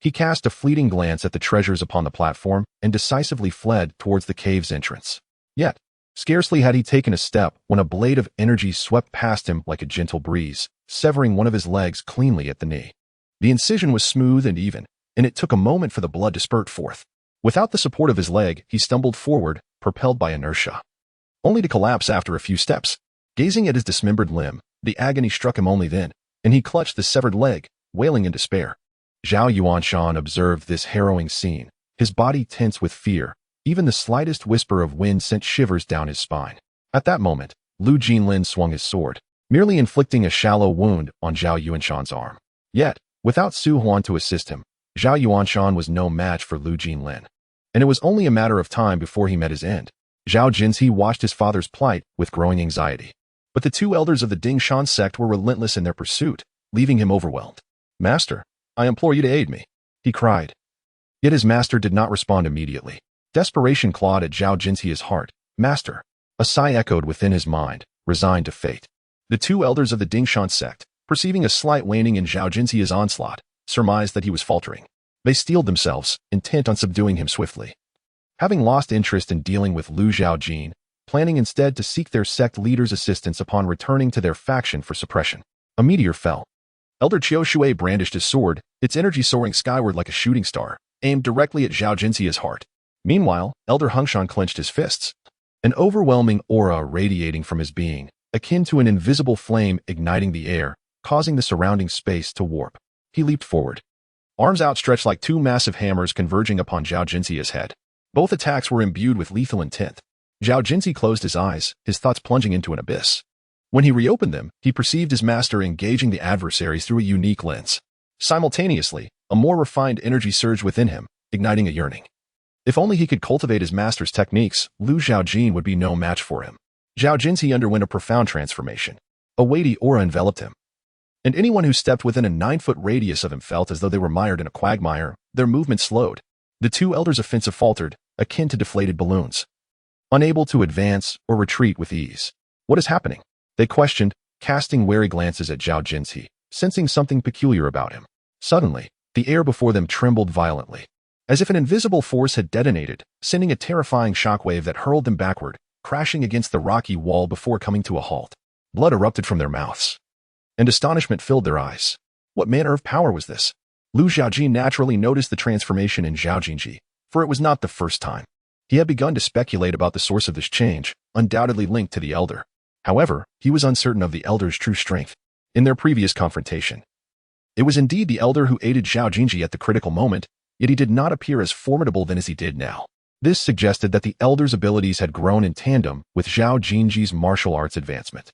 He cast a fleeting glance at the treasures upon the platform and decisively fled towards the cave's entrance. Yet, scarcely had he taken a step when a blade of energy swept past him like a gentle breeze, severing one of his legs cleanly at the knee. The incision was smooth and even, and it took a moment for the blood to spurt forth. Without the support of his leg, he stumbled forward, propelled by inertia, only to collapse after a few steps. Gazing at his dismembered limb, the agony struck him only then, and he clutched the severed leg, wailing in despair. Zhao Yuanshan observed this harrowing scene, his body tense with fear. Even the slightest whisper of wind sent shivers down his spine. At that moment, Lu Jinlin swung his sword, merely inflicting a shallow wound on Zhao Yuanshan's arm. Yet, without Su Huan to assist him, Zhao Yuanshan was no match for Lu Jinlin, and it was only a matter of time before he met his end. Zhao Jinzi watched his father's plight with growing anxiety. But the 2 elders of the Dingshan sect were relentless in their pursuit, leaving him overwhelmed. "Master, I implore you to aid me," he cried. Yet his master did not respond immediately. Desperation clawed at Zhao Jinzi's heart. "Master," a sigh echoed within his mind, resigned to fate. The 2 elders of the Dingshan sect, perceiving a slight waning in Zhao Jinzi's onslaught, surmised that he was faltering. They steeled themselves, intent on subduing him swiftly. Having lost interest in dealing with Lu Zhaojin, planning instead to seek their sect leader's assistance upon returning to their faction for suppression. A meteor fell. Elder Qiu Shui brandished his sword, its energy soaring skyward like a shooting star, aimed directly at Zhao Jinzi's heart. Meanwhile, Elder Hengshan clenched his fists. An overwhelming aura radiating from his being, akin to an invisible flame igniting the air, causing the surrounding space to warp. He leaped forward, arms outstretched like 2 massive hammers converging upon Zhao Jinzi's head. Both attacks were imbued with lethal intent. Zhao Jinzi closed his eyes, his thoughts plunging into an abyss. When he reopened them, he perceived his master engaging the adversaries through a unique lens. Simultaneously, a more refined energy surged within him, igniting a yearning. If only he could cultivate his master's techniques, Lu Zhaojin would be no match for him. Zhao Jinzi underwent a profound transformation. A weighty aura enveloped him, and anyone who stepped within a 9-foot radius of him felt as though they were mired in a quagmire. Their movement slowed. The 2 elders' offensive faltered, akin to deflated balloons, unable to advance or retreat with ease. "What is happening?" they questioned, casting wary glances at Zhao Jinzi, sensing something peculiar about him. Suddenly, the air before them trembled violently, as if an invisible force had detonated, sending a terrifying shockwave that hurled them backward, crashing against the rocky wall before coming to a halt. Blood erupted from their mouths, and astonishment filled their eyes. What manner of power was this? Lu Zhaojin naturally noticed the transformation in Zhao Jinzi, for it was not the first time. He had begun to speculate about the source of this change, undoubtedly linked to the elder. However, he was uncertain of the elder's true strength. In their previous confrontation, it was indeed the elder who aided Zhao Jinzi at the critical moment, yet he did not appear as formidable then as he did now. This suggested that the elder's abilities had grown in tandem with Zhao Jinzi's martial arts advancement.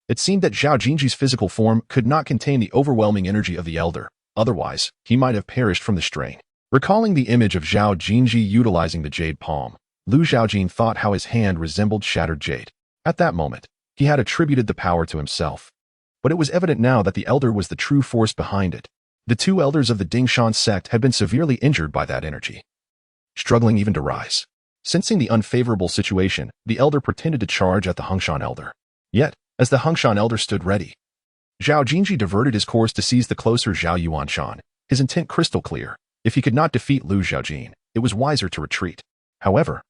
It seemed that Zhao Jinzi's physical form could not contain the overwhelming energy of the elder, otherwise, he might have perished from the strain. Recalling the image of Zhao Jinzi utilizing the jade palm, Lu Zhaojin thought how his hand resembled shattered jade. At that moment, he had attributed the power to himself. But it was evident now that the elder was the true force behind it. The 2 elders of the Dingshan sect had been severely injured by that energy, struggling even to rise. Sensing the unfavorable situation, the elder pretended to charge at the Hengshan elder. Yet, as the Hengshan elder stood ready, Zhao Jinzi diverted his course to seize the closer Zhao Yuanshan, his intent crystal clear. If he could not defeat Lu Zhaojin, it was wiser to retreat. However,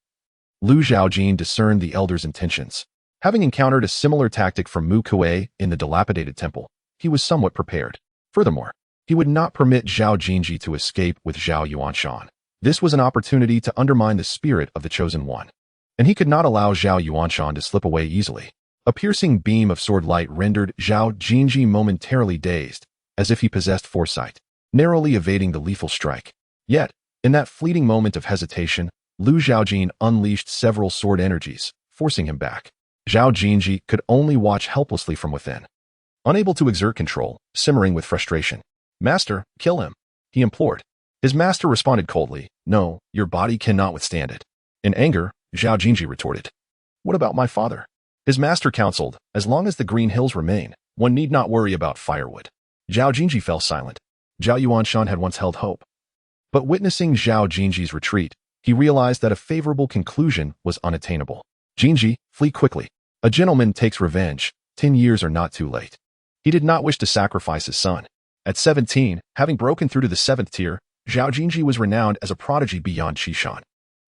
Zhaojin discerned the elder's intentions. Having encountered a similar tactic from Mu Kuei in the dilapidated temple, he was somewhat prepared. Furthermore, he would not permit Zhao Jinji to escape with Zhao Yuanshan. This was an opportunity to undermine the spirit of the Chosen One, and he could not allow Zhao Yuanshan to slip away easily. A piercing beam of sword light rendered Zhao Jinji momentarily dazed, as if he possessed foresight, narrowly evading the lethal strike. Yet, in that fleeting moment of hesitation, Zhaojin unleashed several sword energies, forcing him back. Zhao Jinji could only watch helplessly from within, unable to exert control, simmering with frustration. "Master, kill him," he implored. His master responded coldly, "No, your body cannot withstand it." In anger, Zhao Jinji retorted, "What about my father?" His master counseled, "As long as the green hills remain, one need not worry about firewood." Zhao Jinji fell silent. Zhao Yuanshan had once held hope. But witnessing Zhao Jinji's retreat, he realized that a favorable conclusion was unattainable. "Jinji, flee quickly. A gentleman takes revenge. 10 years are not too late." He did not wish to sacrifice his son. At 17, having broken through to the 7th tier, Zhao Jinji was renowned as a prodigy beyond Qishan.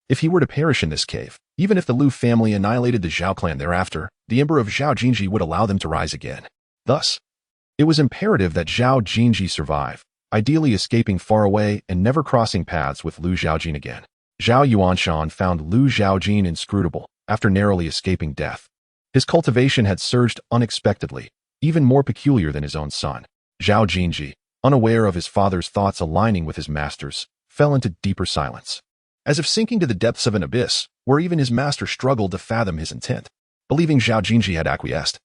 If he were to perish in this cave, even if the Lu family annihilated the Zhao clan thereafter, the emperor of Zhao Jinji would allow them to rise again. Thus, it was imperative that Zhao Jinji survive, ideally escaping far away and never crossing paths with Lu Zhaojin again. Zhao Yuanshan found Lu Zhaojin inscrutable after narrowly escaping death. His cultivation had surged unexpectedly, even more peculiar than his own son. Zhao Jinji, unaware of his father's thoughts aligning with his master's, fell into deeper silence, as if sinking to the depths of an abyss, where even his master struggled to fathom his intent. Believing Zhao Jinji had acquiesced,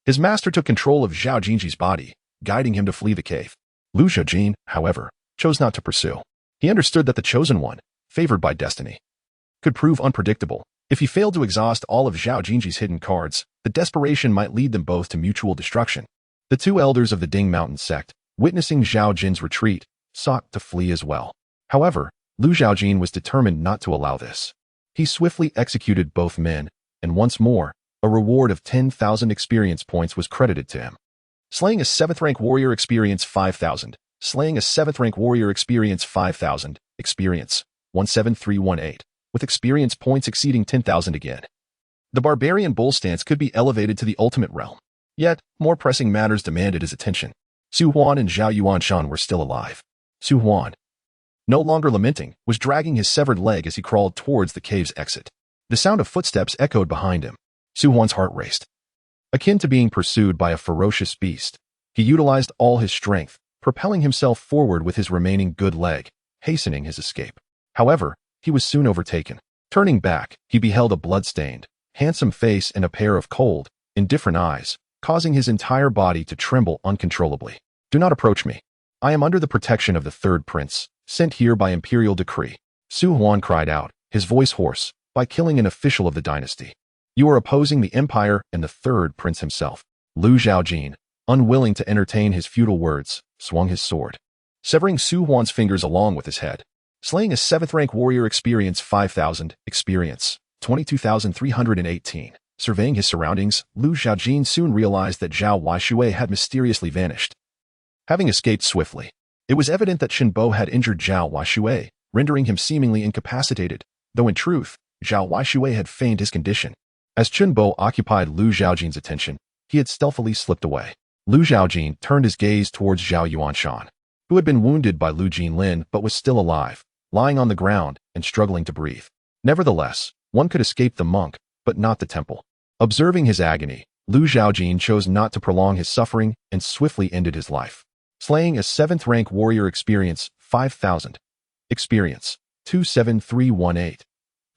his master took control of Zhao Jinji's body, guiding him to flee the cave. Lu Zhaojin, however, chose not to pursue. He understood that the Chosen One, favored by destiny, could prove unpredictable. If he failed to exhaust all of Zhao Jinji's hidden cards, the desperation might lead them both to mutual destruction. The two elders of the Ding Mountain sect, witnessing Zhao Jin's retreat, sought to flee as well. However, Lu Zhaojin was determined not to allow this. He swiftly executed both men, and once more, a reward of 10,000 experience points was credited to him. Slaying a 7th rank warrior experience 5,000. Slaying a 7th rank warrior experience 5,000. Experience 17318. With experience points exceeding 10,000 again. The Barbarian Bull Stance could be elevated to the ultimate realm. Yet, more pressing matters demanded his attention. Su Huan and Zhao Yuanshan were still alive. Su Huan, no longer lamenting, was dragging his severed leg as he crawled towards the cave's exit. The sound of footsteps echoed behind him. Su Huan's heart raced. Akin to being pursued by a ferocious beast, he utilized all his strength, propelling himself forward with his remaining good leg, hastening his escape. However, he was soon overtaken. Turning back, he beheld a blood-stained, handsome face and a pair of cold, indifferent eyes, causing his entire body to tremble uncontrollably. "Do not approach me. I am under the protection of the 3rd prince, sent here by imperial decree." Su Huan cried out, his voice hoarse, "by killing an official of the dynasty. You are opposing the empire and the 3rd prince himself." Lu Zhaojin, unwilling to entertain his futile words, swung his sword, severing Su Huan's fingers along with his head. Slaying a 7th rank warrior experience 5,000. Experience 22,318. Surveying his surroundings, Lu Zhaojin soon realized that Zhao Waishui had mysteriously vanished, having escaped swiftly. It was evident that Shinbo had injured Zhao Waishui, rendering him seemingly incapacitated, though in truth, Zhao Waishui had feigned his condition. As Chunbo occupied Lu Zhaojin's attention, he had stealthily slipped away. Lu Zhaojin turned his gaze towards Zhao Yuanshan, who had been wounded by Lu Jinlin but was still alive, lying on the ground and struggling to breathe. Nevertheless, one could escape the monk, but not the temple. Observing his agony, Lu Zhaojin chose not to prolong his suffering and swiftly ended his life. Slaying a 7th rank warrior experience 5,000. Experience 27318.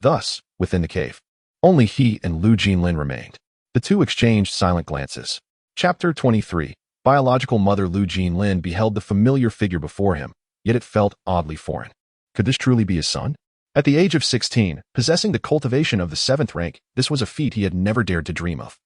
Thus, within the cave, only he and Lu Jinlin remained. The two exchanged silent glances. Chapter 23. Biological mother Lu Jinlin beheld the familiar figure before him, yet it felt oddly foreign. Could this truly be his son? At the age of 16, possessing the cultivation of the 7th rank, this was a feat he had never dared to dream of.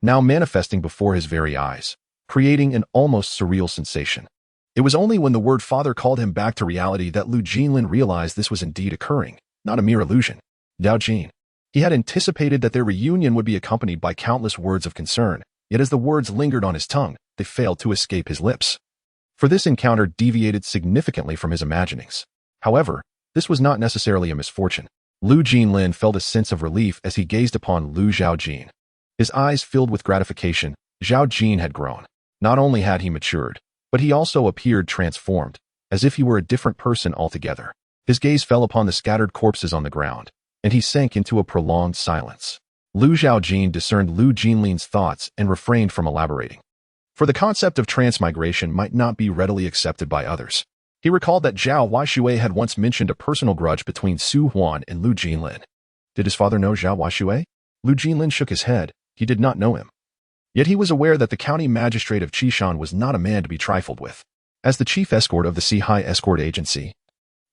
Now manifesting before his very eyes, creating an almost surreal sensation. It was only when the word father called him back to reality that Lu Jinlin realized this was indeed occurring, not a mere illusion. Zhaojin. He had anticipated that their reunion would be accompanied by countless words of concern, yet as the words lingered on his tongue, they failed to escape his lips. For this encounter deviated significantly from his imaginings. However, This was not necessarily a misfortune. Lu Jinlin felt a sense of relief as he gazed upon Lu Zhaojin. His eyes filled with gratification. Zhaojin had grown. Not only had he matured, but he also appeared transformed, as if he were a different person altogether. His gaze fell upon the scattered corpses on the ground, and he sank into a prolonged silence. Lu Zhaojin discerned Lu Jinlin's thoughts and refrained from elaborating. For the concept of transmigration might not be readily accepted by others. He recalled that Zhao Huaxue had once mentioned a personal grudge between Su Huan and Lu Jinlin. Did his father know Zhao Huaxue? Lu Jinlin shook his head. He did not know him. Yet he was aware that the county magistrate of Qishan was not a man to be trifled with. As the chief escort of the Sihai Escort Agency,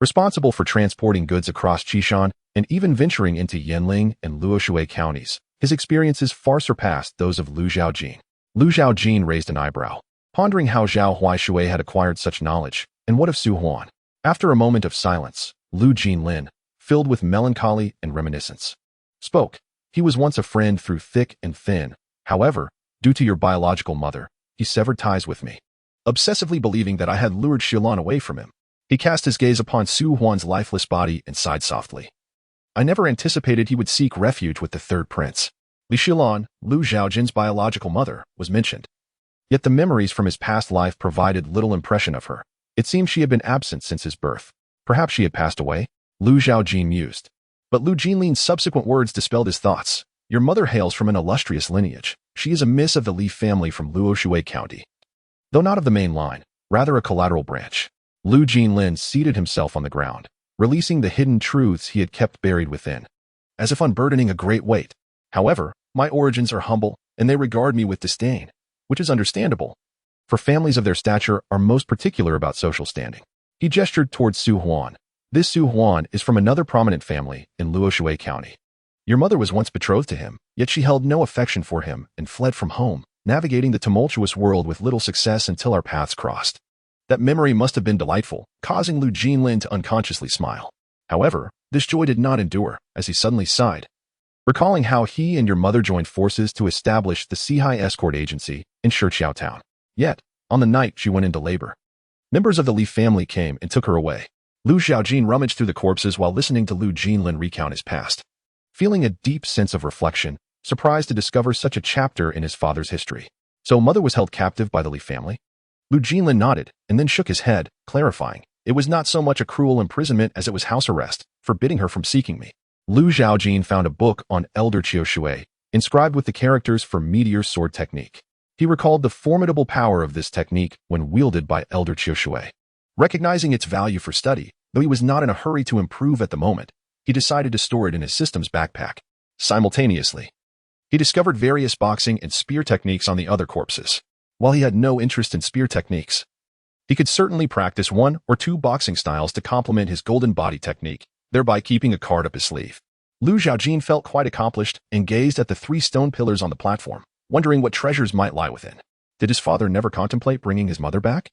responsible for transporting goods across Qishan and even venturing into Yanling and Luoshui counties, his experiences far surpassed those of Lu Zhaojin. Lu Zhaojin raised an eyebrow, pondering how Zhao Huaxue had acquired such knowledge, and what of Su Huan? After a moment of silence, Lu Jinlin, filled with melancholy and reminiscence, spoke. He was once a friend through thick and thin. However, due to your biological mother, he severed ties with me. Obsessively believing that I had lured Xilan away from him, he cast his gaze upon Su Huan's lifeless body and sighed softly. I never anticipated he would seek refuge with the third prince. Li Xilan, Lu Zhaojin's biological mother, was mentioned. Yet the memories from his past life provided little impression of her. It seemed she had been absent since his birth. Perhaps she had passed away? Lu Zhaojin mused. But Lu Jinlin's subsequent words dispelled his thoughts. Your mother hails from an illustrious lineage. She is a miss of the Li family from Luoshui County. Though not of the main line, rather a collateral branch. Lu Jinlin seated himself on the ground, releasing the hidden truths he had kept buried within, as if unburdening a great weight. However, my origins are humble, and they regard me with disdain, which is understandable, for families of their stature are most particular about social standing. He gestured towards Su Huan. This Su Huan is from another prominent family in Luoshui County. Your mother was once betrothed to him, yet she held no affection for him and fled from home, navigating the tumultuous world with little success until our paths crossed. That memory must have been delightful, causing Lu Jinlin to unconsciously smile. However, this joy did not endure, as he suddenly sighed, recalling how he and your mother joined forces to establish the Sihai Escort Agency in Shiqiao Town. Yet, on the night she went into labor, members of the Li family came and took her away. Lu Zhaojin rummaged through the corpses while listening to Lu Jinlin recount his past, feeling a deep sense of reflection, surprised to discover such a chapter in his father's history. So mother was held captive by the Li family? Lu Jinlin nodded and then shook his head, clarifying, it was not so much a cruel imprisonment as it was house arrest, forbidding her from seeking me. Lu Zhaojin found a book on Elder Qiushui, inscribed with the characters for Meteor Sword Technique. He recalled the formidable power of this technique when wielded by Elder Qiushui. Recognizing its value for study, though he was not in a hurry to improve at the moment, he decided to store it in his system's backpack. Simultaneously, he discovered various boxing and spear techniques on the other corpses. While he had no interest in spear techniques, he could certainly practice one or two boxing styles to complement his golden body technique, thereby keeping a card up his sleeve. Lu Zhaojin felt quite accomplished and gazed at the 3 stone pillars on the platform, wondering what treasures might lie within. Did his father never contemplate bringing his mother back?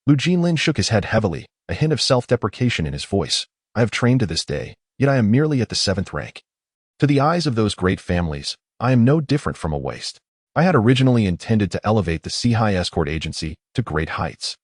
Lu Jinlin shook his head heavily, a hint of self-deprecation in his voice. I have trained to this day, yet I am merely at the 7th rank. To the eyes of those great families, I am no different from a waste. I had originally intended to elevate the Sihai Escort Agency to great heights,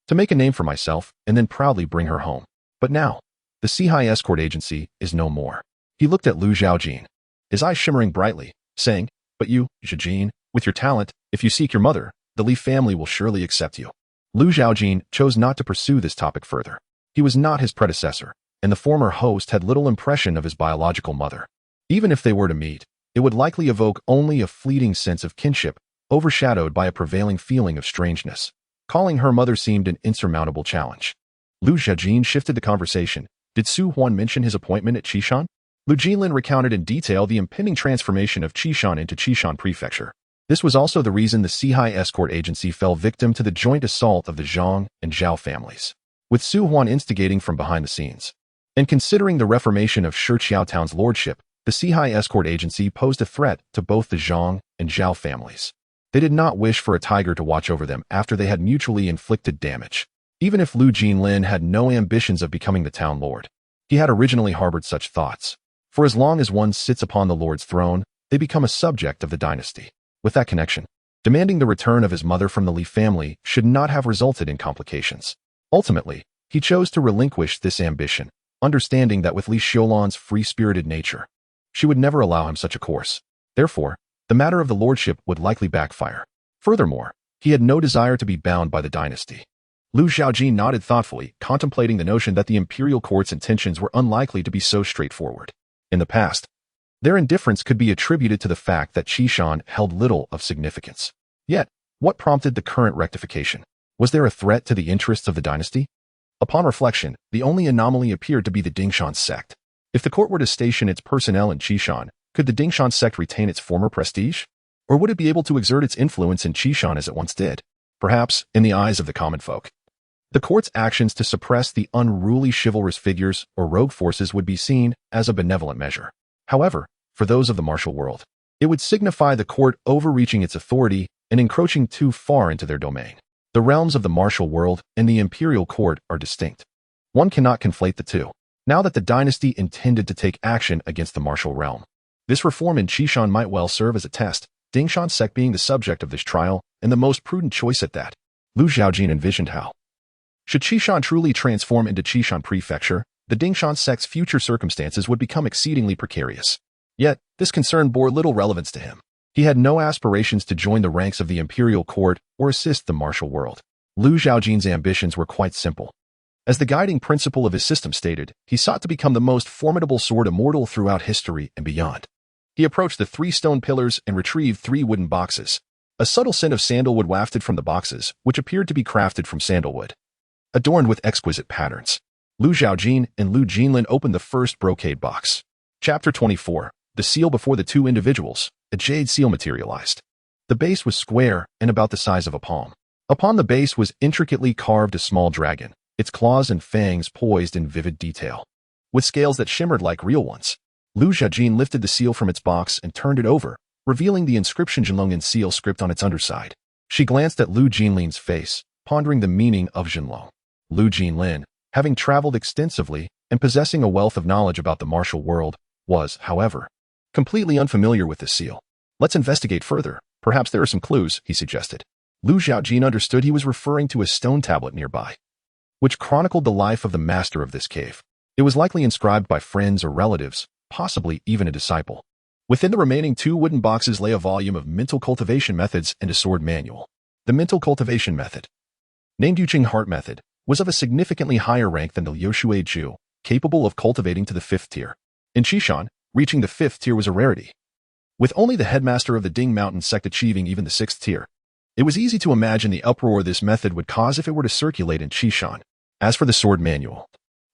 to make a name for myself and then proudly bring her home. But now, the Sihai Escort Agency is no more. He looked at Lu Zhaojin, his eyes shimmering brightly, saying, but you, Zhaojin, with your talent, if you seek your mother, the Li family will surely accept you. Lu Zhaojin chose not to pursue this topic further. He was not his predecessor, and the former host had little impression of his biological mother. Even if they were to meet, it would likely evoke only a fleeting sense of kinship, overshadowed by a prevailing feeling of strangeness. Calling her mother seemed an insurmountable challenge. Lu Zhaojin shifted the conversation. Did Su Huan mention his appointment at Qishan? Lu Jinlin recounted in detail the impending transformation of Qishan into Qishan Prefecture. This was also the reason the Sihai Escort Agency fell victim to the joint assault of the Zhang and Zhao families, with Su Huan instigating from behind the scenes. And considering the reformation of Shiqiao Town's lordship, the Sihai Escort Agency posed a threat to both the Zhang and Zhao families. They did not wish for a tiger to watch over them after they had mutually inflicted damage. Even if Lu Jinlin had no ambitions of becoming the town lord, he had originally harbored such thoughts. For as long as one sits upon the lord's throne, they become a subject of the dynasty. With that connection, demanding the return of his mother from the Li family should not have resulted in complications. Ultimately, he chose to relinquish this ambition, understanding that with Li Xiulan's free-spirited nature, she would never allow him such a course. Therefore, the matter of the lordship would likely backfire. Furthermore, he had no desire to be bound by the dynasty. Lu Zhaojin nodded thoughtfully, contemplating the notion that the imperial court's intentions were unlikely to be so straightforward. In the past, their indifference could be attributed to the fact that Qishan held little of significance. Yet, what prompted the current rectification? Was there a threat to the interests of the dynasty? Upon reflection, the only anomaly appeared to be the Dingshan sect. If the court were to station its personnel in Qishan, could the Dingshan sect retain its former prestige? Or would it be able to exert its influence in Qishan as it once did? Perhaps, in the eyes of the common folk. The court's actions to suppress the unruly chivalrous figures or rogue forces would be seen as a benevolent measure. However, for those of the martial world, it would signify the court overreaching its authority and encroaching too far into their domain. The realms of the martial world and the imperial court are distinct. One cannot conflate the two. Now that the dynasty intended to take action against the martial realm, this reform in Qishan might well serve as a test, Dingshan sect being the subject of this trial and the most prudent choice at that. Lu Zhaojin envisioned how, should Qishan truly transform into Qishan Prefecture, the Dingshan sect's future circumstances would become exceedingly precarious. Yet, this concern bore little relevance to him. He had no aspirations to join the ranks of the imperial court or assist the martial world. Lu Zhaojin's ambitions were quite simple. As the guiding principle of his system stated, he sought to become the most formidable sword immortal throughout history and beyond. He approached the 3 stone pillars and retrieved 3 wooden boxes. A subtle scent of sandalwood wafted from the boxes, which appeared to be crafted from sandalwood, adorned with exquisite patterns. Lu Zhaojin and Lu Jinlin opened the first brocade box. Chapter 24. The seal before the 2 individuals. A jade seal materialized. The base was square and about the size of a palm. Upon the base was intricately carved a small dragon, its claws and fangs poised in vivid detail, with scales that shimmered like real ones. Lu Zhaojin lifted the seal from its box and turned it over, revealing the inscription Jinlong in seal script on its underside. She glanced at Lu Jinlin's face, pondering the meaning of Jinlong. Lu Jinlin, having traveled extensively and possessing a wealth of knowledge about the martial world, was, however, completely unfamiliar with the seal. Let's investigate further. Perhaps there are some clues, he suggested. Lu Zhaojin understood he was referring to a stone tablet nearby, which chronicled the life of the master of this cave. It was likely inscribed by friends or relatives, possibly even a disciple. Within the remaining 2 wooden boxes lay a volume of mental cultivation methods and a sword manual. The mental cultivation method, named Yuqing Heart Method, was of a significantly higher rank than the Liushui Ju, capable of cultivating to the 5th tier. In Qishan, reaching the 5th tier was a rarity, with only the headmaster of the Ding Mountain sect achieving even the 6th tier. It was easy to imagine the uproar this method would cause if it were to circulate in Qishan. As for the sword manual,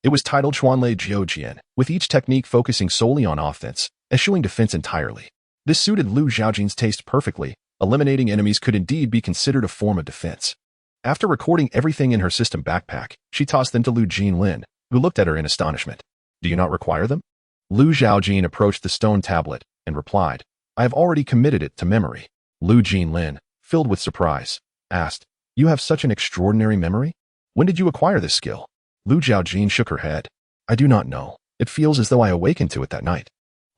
it was titled Xuanlei Zhaojin, with each technique focusing solely on offense, eschewing defense entirely. This suited Lu Zhaojin's taste perfectly. Eliminating enemies could indeed be considered a form of defense. After recording everything in her system backpack, she tossed them to Lu Jinlin, who looked at her in astonishment. Do you not require them? Lu Zhaojin approached the stone tablet and replied, I have already committed it to memory. Lu Jinlin, filled with surprise, asked, You have such an extraordinary memory? When did you acquire this skill? Lu Zhaojin shook her head. I do not know. It feels as though I awakened to it that night.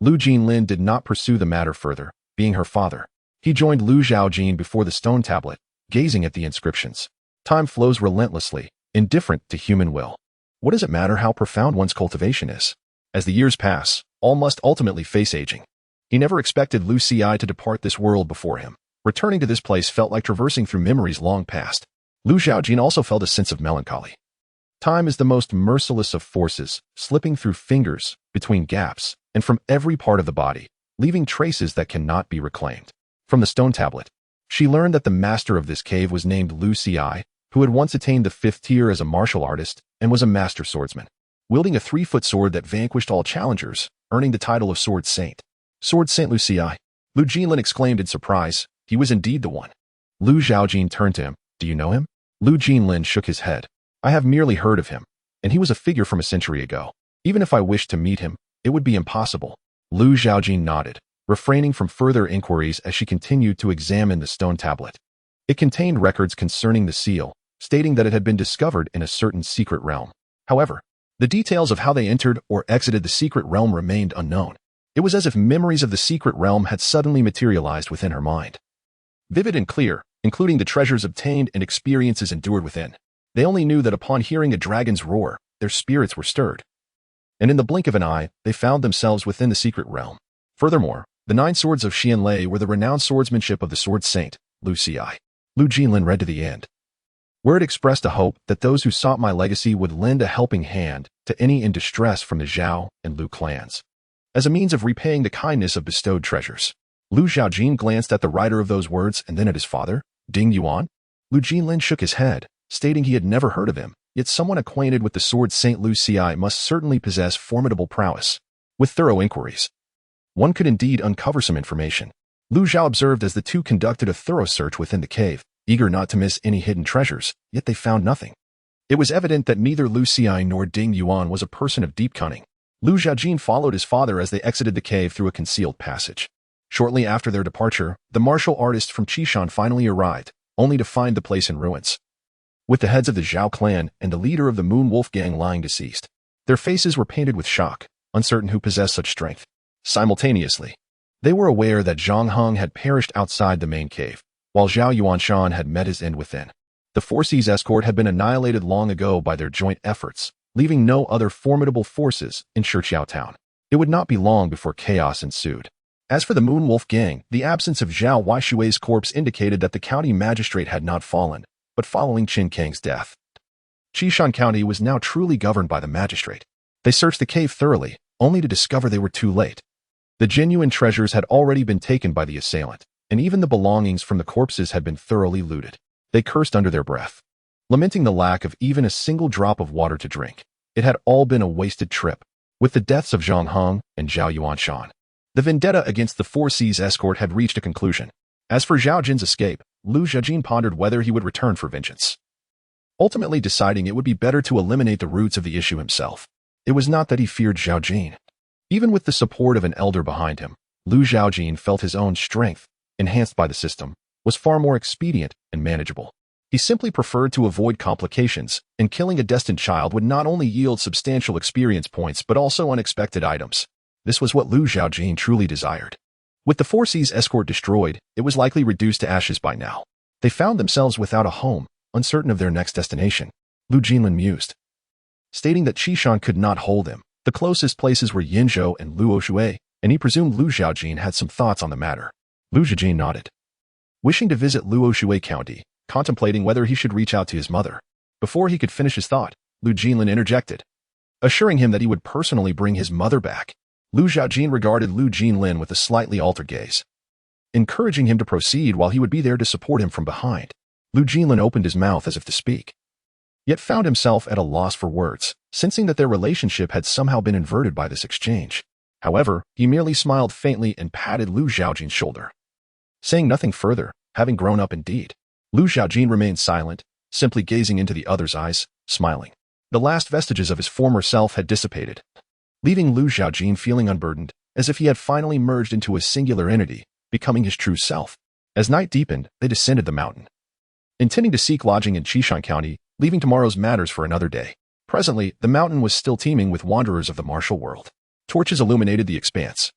Lu Jinlin did not pursue the matter further, being her father. He joined Lu Zhaojin before the stone tablet, gazing at the inscriptions. Time flows relentlessly, indifferent to human will. What does it matter how profound one's cultivation is? As the years pass, all must ultimately face aging. He never expected Lu Ci to depart this world before him. Returning to this place felt like traversing through memories long past. Lu Zhaojin also felt a sense of melancholy. Time is the most merciless of forces, slipping through fingers, between gaps, and from every part of the body, leaving traces that cannot be reclaimed. From the stone tablet, she learned that the master of this cave was named Lu Ci, who had once attained the 5th tier as a martial artist and was a master swordsman, wielding a 3-foot sword that vanquished all challengers, earning the title of Sword Saint. Sword Saint Lu Ci. Lu Jinlin exclaimed in surprise. He was indeed the one. Lu Zhaojin turned to him. Do you know him? Lu Jinlin shook his head. I have merely heard of him, and he was a figure from a century ago. Even if I wished to meet him, it would be impossible. Lu Zhaojin nodded, refraining from further inquiries as she continued to examine the stone tablet. It contained records concerning the seal, stating that it had been discovered in a certain secret realm. However, the details of how they entered or exited the secret realm remained unknown. It was as if memories of the secret realm had suddenly materialized within her mind. Vivid and clear, including the treasures obtained and experiences endured within. They only knew that upon hearing a dragon's roar, their spirits were stirred. and in the blink of an eye, they found themselves within the secret realm. Furthermore, the 9 swords of Qianlei were the renowned swordsmanship of the sword saint, Lu Xi. Lu Jinlin read to the end, where it expressed a hope that those who sought my legacy would lend a helping hand to any in distress from the Zhao and Lu clans, as a means of repaying the kindness of bestowed treasures. Lu Zhaojin glanced at the writer of those words and then at his father, Ding Yuan. Lu Jinlin shook his head, stating he had never heard of him, yet someone acquainted with the sword saint Lu Xi must certainly possess formidable prowess. With thorough inquiries, one could indeed uncover some information. Lu Zhao observed as the two conducted a thorough search within the cave, eager not to miss any hidden treasures, yet they found nothing. It was evident that neither Lu Xi nor Ding Yuan was a person of deep cunning. Lu Zhaojin followed his father as they exited the cave through a concealed passage. Shortly after their departure, the martial artist from Qishan finally arrived, only to find the place in ruins, with the heads of the Zhao clan and the leader of the Moon Wolf gang lying deceased. Their faces were painted with shock, uncertain who possessed such strength. Simultaneously, they were aware that Zhang Heng had perished outside the main cave, while Zhao Yuanshan had met his end within. The Four Seas escort had been annihilated long ago by their joint efforts, leaving no other formidable forces in Shiqiao town. It would not be long before chaos ensued. As for the Moon Wolf gang, the absence of Zhao Waishui's corpse indicated that the county magistrate had not fallen, but following Qin Kang's death, Qishan County was now truly governed by the magistrate. They searched the cave thoroughly, only to discover they were too late. The genuine treasures had already been taken by the assailant, and even the belongings from the corpses had been thoroughly looted. They cursed under their breath, lamenting the lack of even a single drop of water to drink. It had all been a wasted trip. With the deaths of Zhang Heng and Zhao Yuanshan, the vendetta against the Four Seas escort had reached a conclusion. As for Zhaojin's escape, Lu Zhaojin pondered whether he would return for vengeance, ultimately deciding it would be better to eliminate the roots of the issue himself. It was not that he feared Zhaojin. Even with the support of an elder behind him, Lu Zhaojin felt his own strength, enhanced by the system, was far more expedient and manageable. He simply preferred to avoid complications, and killing a destined child would not only yield substantial experience points but also unexpected items. This was what Lu Zhaojin truly desired. With the Four Seas escort destroyed, it was likely reduced to ashes by now. They found themselves without a home, uncertain of their next destination. Lu Jinlin mused, stating that Qishan could not hold him. The closest places were Yinzhou and Luoshui, and he presumed Lu Zhaojin had some thoughts on the matter. Lu Zhaojin nodded, wishing to visit Luoshui County, contemplating whether he should reach out to his mother. Before he could finish his thought, Lu Jinlin interjected, assuring him that he would personally bring his mother back. Lu Zhaojin regarded Lu Jinlin with a slightly altered gaze, encouraging him to proceed while he would be there to support him from behind. Lu Jinlin opened his mouth as if to speak, yet found himself at a loss for words, sensing that their relationship had somehow been inverted by this exchange. However, he merely smiled faintly and patted Lu Zhaojin's shoulder, saying nothing further, having grown up indeed. Lu Zhaojin remained silent, simply gazing into the other's eyes, smiling. The last vestiges of his former self had dissipated, leaving Lu Zhaojin feeling unburdened, as if he had finally merged into a singular entity, becoming his true self. As night deepened, they descended the mountain, intending to seek lodging in Qishan County, leaving tomorrow's matters for another day. Presently, the mountain was still teeming with wanderers of the martial world. Torches illuminated the expanse,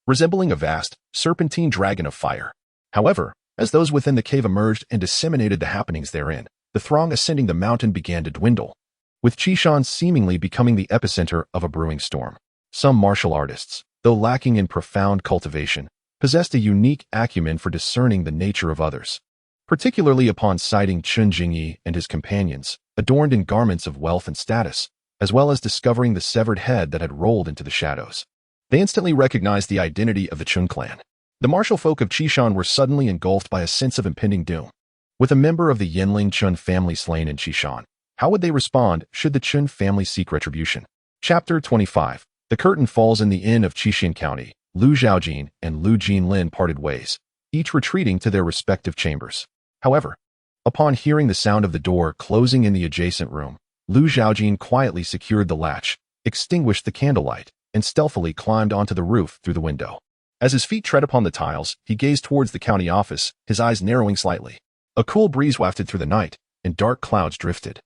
resembling a vast, serpentine dragon of fire. However, as those within the cave emerged and disseminated the happenings therein, the throng ascending the mountain began to dwindle, with Qishan seemingly becoming the epicenter of a brewing storm. Some martial artists, though lacking in profound cultivation, possessed a unique acumen for discerning the nature of others, particularly upon sighting Chen Jingyi and his companions, adorned in garments of wealth and status, as well as discovering the severed head that had rolled into the shadows. They instantly recognized the identity of the Chun clan. The martial folk of Qishan were suddenly engulfed by a sense of impending doom. With a member of the Yanling Chun family slain in Qishan, how would they respond should the Chun family seek retribution? Chapter 25. The curtain falls in the inn of Qishan County. Lu Zhaojin and Lu Jinlin parted ways, each retreating to their respective chambers. However, upon hearing the sound of the door closing in the adjacent room, Lu Zhaojin quietly secured the latch, extinguished the candlelight, and stealthily climbed onto the roof through the window. As his feet tread upon the tiles, he gazed towards the county office, his eyes narrowing slightly. A cool breeze wafted through the night, and dark clouds drifted,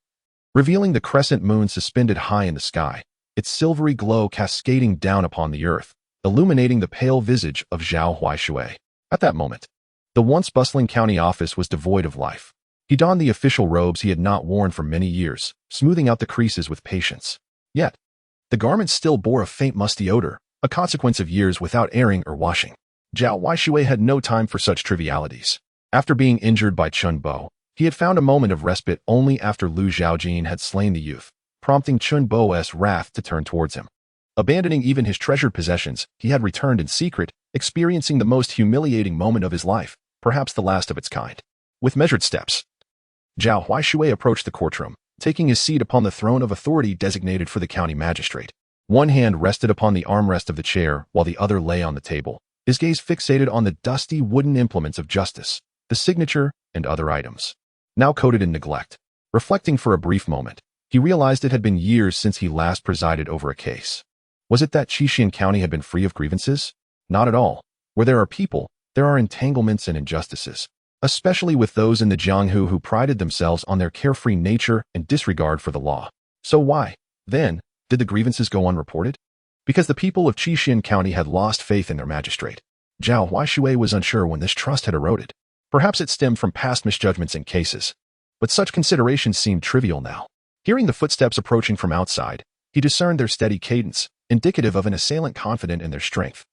revealing the crescent moon suspended high in the sky, its silvery glow cascading down upon the earth, illuminating the pale visage of Zhao Huaishui. At that moment, the once bustling county office was devoid of life. He donned the official robes he had not worn for many years, smoothing out the creases with patience. Yet, The garments still bore a faint musty odor, a consequence of years without airing or washing. Zhao Huaishui had no time for such trivialities. After being injured by Chun Bo, he had found a moment of respite only after Lu Zhaojin had slain the youth, prompting Chun Bo's wrath to turn towards him. Abandoning even his treasured possessions, he had returned in secret, experiencing the most humiliating moment of his life, perhaps the last of its kind. With measured steps, Zhao Huaishui approached the courtroom, taking his seat upon the throne of authority designated for the county magistrate. One hand rested upon the armrest of the chair while the other lay on the table, his gaze fixated on the dusty wooden implements of justice, the signature, and other items, now coated in neglect. Reflecting for a brief moment, he realized it had been years since he last presided over a case. Was it that Qishan County had been free of grievances? Not at all. Where there are people, there are entanglements and injustices, especially with those in the Jianghu who prided themselves on their carefree nature and disregard for the law. So why, then, did the grievances go unreported? Because the people of Qishan County had lost faith in their magistrate. Zhao Huaishui was unsure when this trust had eroded. Perhaps it stemmed from past misjudgments in cases. But such considerations seemed trivial now. Hearing the footsteps approaching from outside, he discerned their steady cadence, indicative of an assailant confident in their strength,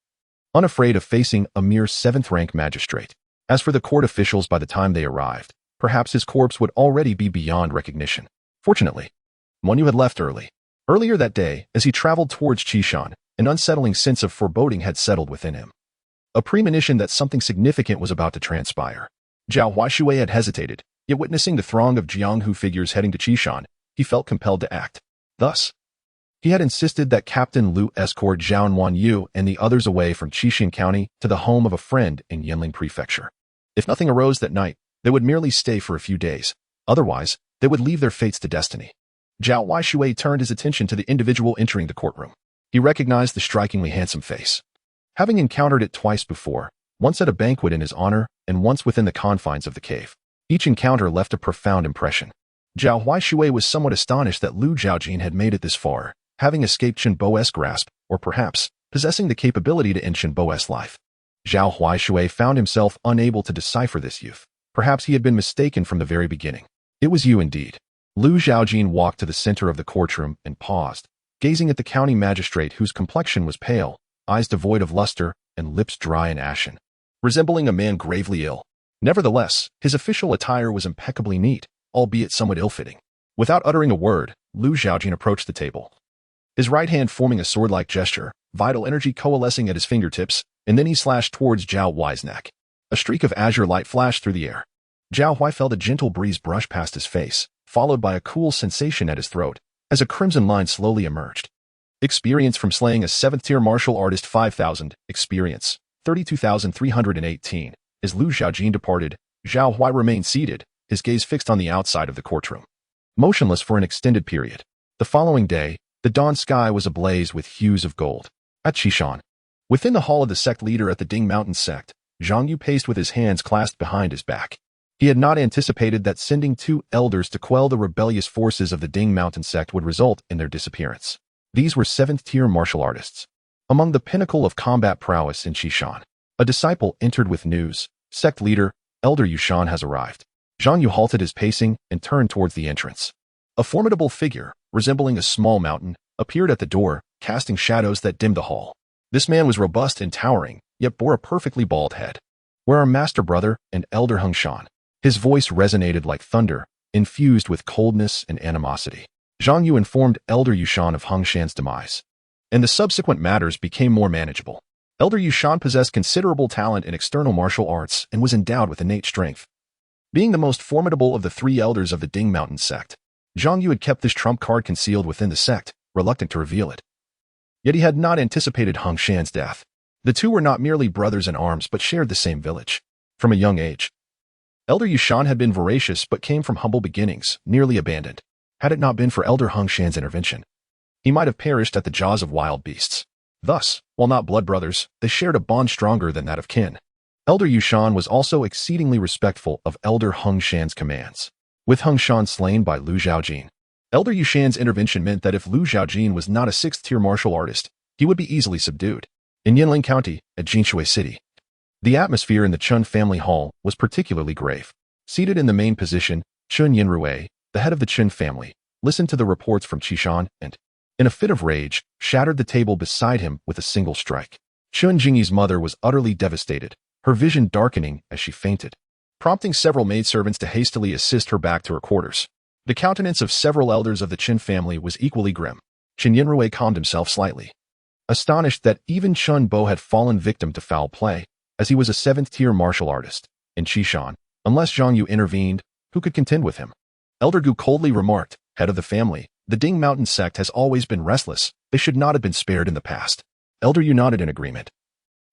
unafraid of facing a mere 7th-rank magistrate. As for the court officials, by the time they arrived, perhaps his corpse would already be beyond recognition. Fortunately, Monyu had left early. Earlier that day, as he traveled towards Qishan, an unsettling sense of foreboding had settled within him. A premonition that something significant was about to transpire. Zhao Huaishui had hesitated, yet witnessing the throng of Jianghu figures heading to Qishan, he felt compelled to act. Thus, he had insisted that Captain Lu escort Zhao Wanyu and the others away from Qishan County to the home of a friend in Yinling Prefecture. If nothing arose that night, they would merely stay for a few days. Otherwise, they would leave their fates to destiny. Zhao Huaishui turned his attention to the individual entering the courtroom. He recognized the strikingly handsome face. Having encountered it twice before, once at a banquet in his honor and once within the confines of the cave, each encounter left a profound impression. Zhao Huaishui was somewhat astonished that Lu Zhaojin had made it this far, having escaped Chen Bo's grasp, or perhaps possessing the capability to end Chen Bo's life. Zhao Huaishui found himself unable to decipher this youth. Perhaps he had been mistaken from the very beginning. It was you indeed. Lu Zhaojin walked to the center of the courtroom and paused, gazing at the county magistrate whose complexion was pale, eyes devoid of luster, and lips dry and ashen, resembling a man gravely ill. Nevertheless, his official attire was impeccably neat, albeit somewhat ill-fitting. Without uttering a word, Lu Zhaojin approached the table, his right hand forming a sword-like gesture, vital energy coalescing at his fingertips, and then he slashed towards Zhao Huai's neck. A streak of azure light flashed through the air. Zhao Huai felt a gentle breeze brush past his face, followed by a cool sensation at his throat, as a crimson line slowly emerged. Experience from slaying a 7th-tier martial artist 5,000, experience, 32,318. As Lu Zhaojin departed, Zhao Huai remained seated, his gaze fixed on the outside of the courtroom, motionless for an extended period. The following day, the dawn sky was ablaze with hues of gold. At Qishan, within the hall of the sect leader at the Ding Mountain sect, Zhang Yu paced with his hands clasped behind his back. He had not anticipated that sending 2 elders to quell the rebellious forces of the Ding Mountain sect would result in their disappearance. These were 7th-tier martial artists. Among the pinnacle of combat prowess in Qishan, a disciple entered with news. Sect leader, Elder Yushan has arrived. Zhang Yu halted his pacing and turned towards the entrance. A formidable figure, resembling a small mountain, appeared at the door, casting shadows that dimmed the hall. This man was robust and towering, yet bore a perfectly bald head. Where are Master Brother and Elder Hengshan? His voice resonated like thunder, infused with coldness and animosity. Zhang Yu informed Elder Yushan of Hengshan's demise, and the subsequent matters became more manageable. Elder Yushan possessed considerable talent in external martial arts and was endowed with innate strength. Being the most formidable of the 3 elders of the Ding Mountain sect, Zhang Yu had kept this trump card concealed within the sect, reluctant to reveal it. Yet he had not anticipated Hengshan's death. The two were not merely brothers in arms but shared the same village. From a young age, Elder Yushan had been voracious but came from humble beginnings, nearly abandoned. Had it not been for Elder Hengshan's intervention, he might have perished at the jaws of wild beasts. Thus, while not blood brothers, they shared a bond stronger than that of kin. Elder Yushan was also exceedingly respectful of Elder Hengshan's commands. With Hengshan slain by Lu Zhaojin, Elder Yushan's intervention meant that if Lu Zhaojin was not a 6th-tier martial artist, he would be easily subdued. In Yinling County, at Jinshui City, the atmosphere in the Chun family hall was particularly grave. Seated in the main position, Chun Yinrui, the head of the Chun family, listened to the reports from Qishan and in a fit of rage, shattered the table beside him with a single strike. Chun Jingyi's mother was utterly devastated, her vision darkening as she fainted, prompting several maidservants to hastily assist her back to her quarters. The countenance of several elders of the Qin family was equally grim. Qin Yinrui calmed himself slightly, astonished that even Chun Bo had fallen victim to foul play, as he was a 7th-tier martial artist. In Qishan, unless Zhang Yu intervened, who could contend with him? Elder Gu coldly remarked, head of the family, the Ding Mountain sect has always been restless, they should not have been spared in the past. Elder Yu nodded in agreement,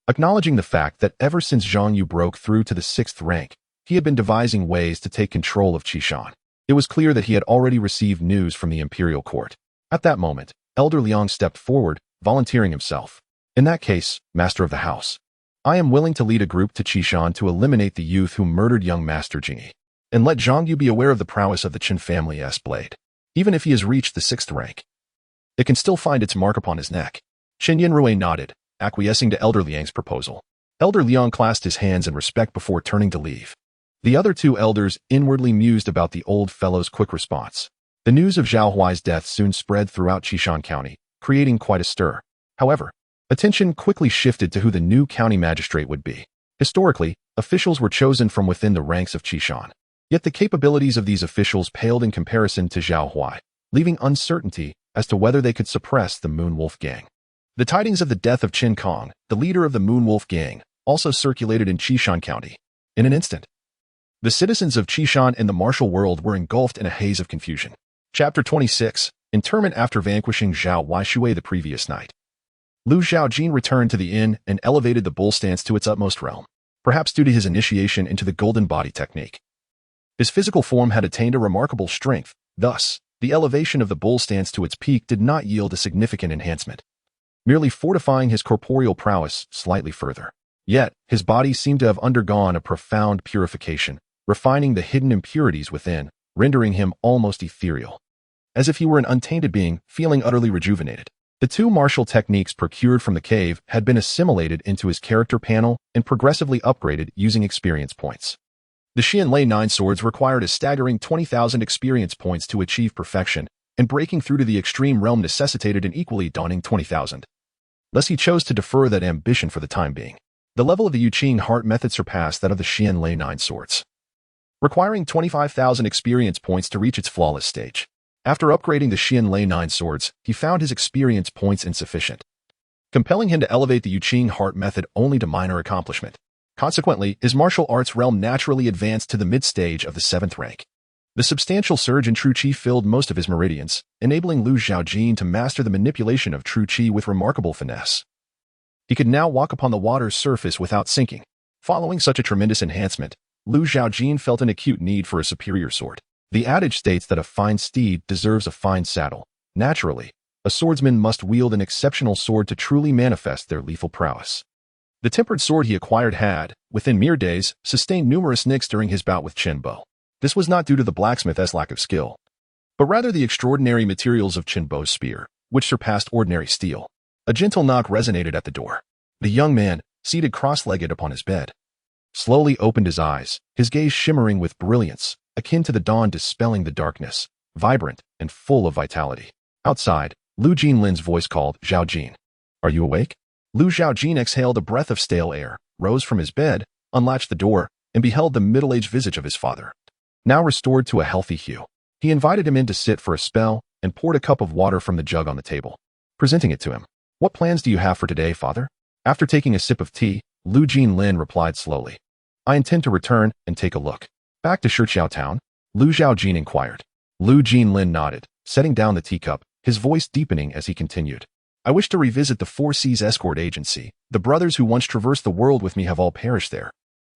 acknowledging the fact that ever since Zhang Yu broke through to the 6th rank, he had been devising ways to take control of Qishan. It was clear that he had already received news from the imperial court. At that moment, Elder Liang stepped forward, volunteering himself. In that case, master of the house, I am willing to lead a group to Qishan to eliminate the youth who murdered young Master Jingyi, and let Zhang Yu be aware of the prowess of the Qin family's blade. Even if he has reached the 6th rank, it can still find its mark upon his neck. Qin Yinrui nodded, acquiescing to Elder Liang's proposal. Elder Liang clasped his hands in respect before turning to leave. The other 2 elders inwardly mused about the old fellow's quick response. The news of Zhao Huai's death soon spread throughout Qishan County, creating quite a stir. However, attention quickly shifted to who the new county magistrate would be. Historically, officials were chosen from within the ranks of Qishan. Yet the capabilities of these officials paled in comparison to Zhao Huai, leaving uncertainty as to whether they could suppress the Moonwolf Gang. The tidings of the death of Qin Kong, the leader of the Moonwolf Gang, also circulated in Qishan County. In an instant, the citizens of Qishan and the martial world were engulfed in a haze of confusion. Chapter 26, Interment after vanquishing Zhao Huai the previous night. Lu Zhaojin returned to the inn and elevated the bull stance to its utmost realm, perhaps due to his initiation into the golden body technique. His physical form had attained a remarkable strength, thus, the elevation of the bull stance to its peak did not yield a significant enhancement, merely fortifying his corporeal prowess slightly further. Yet, his body seemed to have undergone a profound purification, refining the hidden impurities within, rendering him almost ethereal, as if he were an untainted being, feeling utterly rejuvenated. The 2 martial techniques procured from the cave had been assimilated into his character panel and progressively upgraded using experience points. The Xian Lei 9 swords required a staggering 20,000 experience points to achieve perfection, and breaking through to the extreme realm necessitated an equally daunting 20,000. Thus he chose to defer that ambition for the time being. The level of the Yuqing heart method surpassed that of the Xian Lei 9 swords, requiring 25,000 experience points to reach its flawless stage. After upgrading the Xian Lei 9 swords, he found his experience points insufficient, compelling him to elevate the Yuqing heart method only to minor accomplishment. Consequently, his martial arts realm naturally advanced to the mid-stage of the 7th rank. The substantial surge in true qi filled most of his meridians, enabling Lu Zhaojin to master the manipulation of true qi with remarkable finesse. He could now walk upon the water's surface without sinking. Following such a tremendous enhancement, Lu Zhaojin felt an acute need for a superior sword. The adage states that a fine steed deserves a fine saddle. Naturally, a swordsman must wield an exceptional sword to truly manifest their lethal prowess. The tempered sword he acquired had, within mere days, sustained numerous nicks during his bout with Qin Bo. This was not due to the blacksmith's lack of skill, but rather the extraordinary materials of Qin Bo's spear, which surpassed ordinary steel. A gentle knock resonated at the door. The young man, seated cross-legged upon his bed, slowly opened his eyes, his gaze shimmering with brilliance, akin to the dawn dispelling the darkness, vibrant and full of vitality. Outside, Lu Jinlin's voice called, "Zhaojin, are you awake?" Lu Zhaojin exhaled a breath of stale air, rose from his bed, unlatched the door, and beheld the middle-aged visage of his father, now restored to a healthy hue. He invited him in to sit for a spell and poured a cup of water from the jug on the table, presenting it to him. "What plans do you have for today, father?" After taking a sip of tea, Lu Jinlin replied slowly, "I intend to return and take a look." "Back to Shichiao Town?" Lu Zhaojin inquired. Lu Jinlin nodded, setting down the teacup, his voice deepening as he continued. "I wish to revisit the Four Seas escort agency. The brothers who once traversed the world with me have all perished there.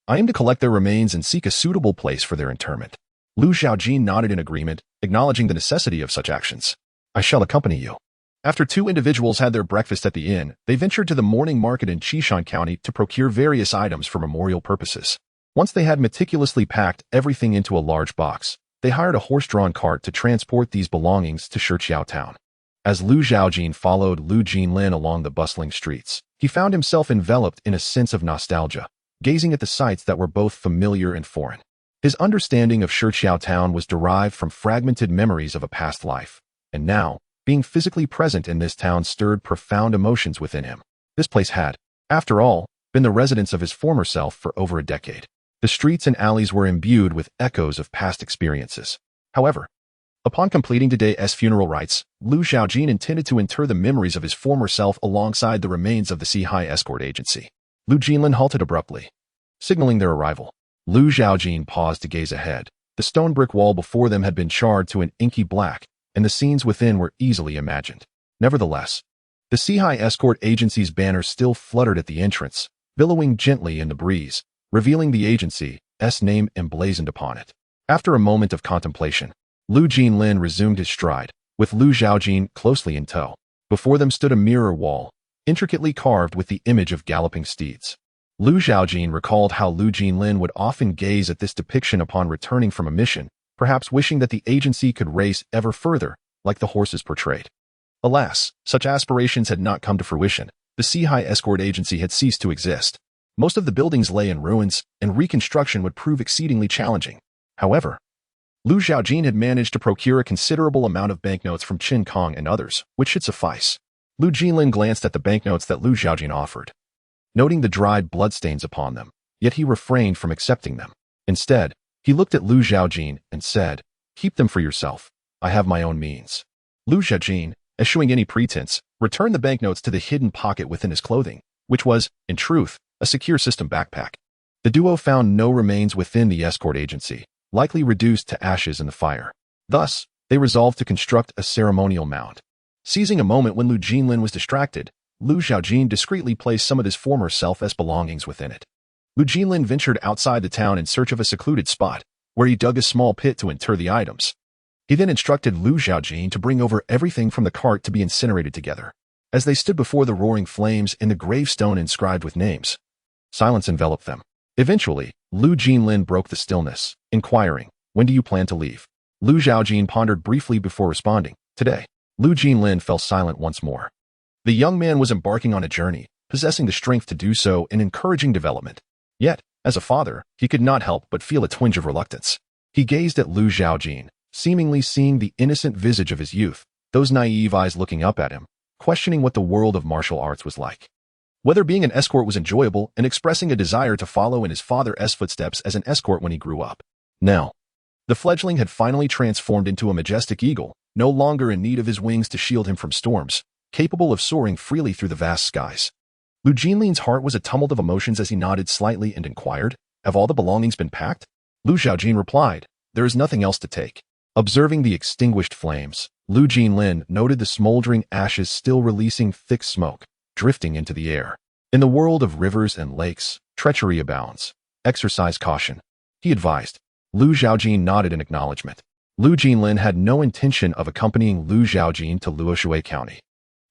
I aim to collect their remains and seek a suitable place for their interment." Lu Zhaojin nodded in agreement, acknowledging the necessity of such actions. "I shall accompany you." After 2 individuals had their breakfast at the inn, they ventured to the morning market in Qishan County to procure various items for memorial purposes. Once they had meticulously packed everything into a large box, they hired a horse-drawn cart to transport these belongings to Shichiao Town. As Lu Zhaojin followed Lu Jinlin along the bustling streets, he found himself enveloped in a sense of nostalgia, gazing at the sights that were both familiar and foreign. His understanding of Shichiao Town was derived from fragmented memories of a past life, and now, being physically present in this town stirred profound emotions within him. This place had, after all, been the residence of his former self for over a decade. The streets and alleys were imbued with echoes of past experiences. However, upon completing today's funeral rites, Lu Zhaojin intended to inter the memories of his former self alongside the remains of the Qishan escort agency. Lu Jinlin halted abruptly, signaling their arrival. Lu Zhaojin paused to gaze ahead. The stone brick wall before them had been charred to an inky black, and the scenes within were easily imagined. Nevertheless, the Qishan escort agency's banner still fluttered at the entrance, billowing gently in the breeze, revealing the agency's name emblazoned upon it. After a moment of contemplation, Lu Jinlin resumed his stride, with Lu Zhaojin closely in tow. Before them stood a mirror wall, intricately carved with the image of galloping steeds. Lu Zhaojin recalled how Lu Jinlin would often gaze at this depiction upon returning from a mission, perhaps wishing that the agency could race ever further, like the horses portrayed. Alas, such aspirations had not come to fruition. The Qishan escort agency had ceased to exist. Most of the buildings lay in ruins, and reconstruction would prove exceedingly challenging. However, Lu Zhaojin had managed to procure a considerable amount of banknotes from Qin Kong and others, which should suffice. Lu Jinlin glanced at the banknotes that Lu Zhaojin offered, noting the dried bloodstains upon them, yet he refrained from accepting them. Instead, he looked at Lu Zhaojin and said, "Keep them for yourself. I have my own means." Lu Zhaojin, eschewing any pretense, returned the banknotes to the hidden pocket within his clothing, which was, in truth, a secure system backpack. The duo found no remains within the escort agency, likely reduced to ashes in the fire. Thus, they resolved to construct a ceremonial mound. Seizing a moment when Lu Jinlin was distracted, Lu Zhaojin discreetly placed some of his former self's belongings within it. Lu Jinlin ventured outside the town in search of a secluded spot, where he dug a small pit to inter the items. He then instructed Lu Zhaojin to bring over everything from the cart to be incinerated together. As they stood before the roaring flames and the gravestone inscribed with names, silence enveloped them. Eventually, Lu Jinlin broke the stillness, inquiring, "When do you plan to leave?" Lu Zhaojin pondered briefly before responding, "Today." Lu Jinlin fell silent once more. The young man was embarking on a journey, possessing the strength to do so and encouraging development. Yet, as a father, he could not help but feel a twinge of reluctance. He gazed at Lu Zhaojin, seemingly seeing the innocent visage of his youth, those naive eyes looking up at him, questioning what the world of martial arts was like. Whether being an escort was enjoyable and expressing a desire to follow in his father's footsteps as an escort when he grew up. Now, the fledgling had finally transformed into a majestic eagle, no longer in need of his wings to shield him from storms, capable of soaring freely through the vast skies. Lu Jinlin's heart was a tumult of emotions as he nodded slightly and inquired, "Have all the belongings been packed?" Lu Zhaojin replied, "There is nothing else to take." Observing the extinguished flames, Lu Jinlin noted the smoldering ashes still releasing thick smoke, drifting into the air. In the world of rivers and lakes, treachery abounds. Exercise caution, he advised. Lu Zhaojin nodded in acknowledgement. Lu Jinlin had no intention of accompanying Lu Zhaojin to Luoshui County.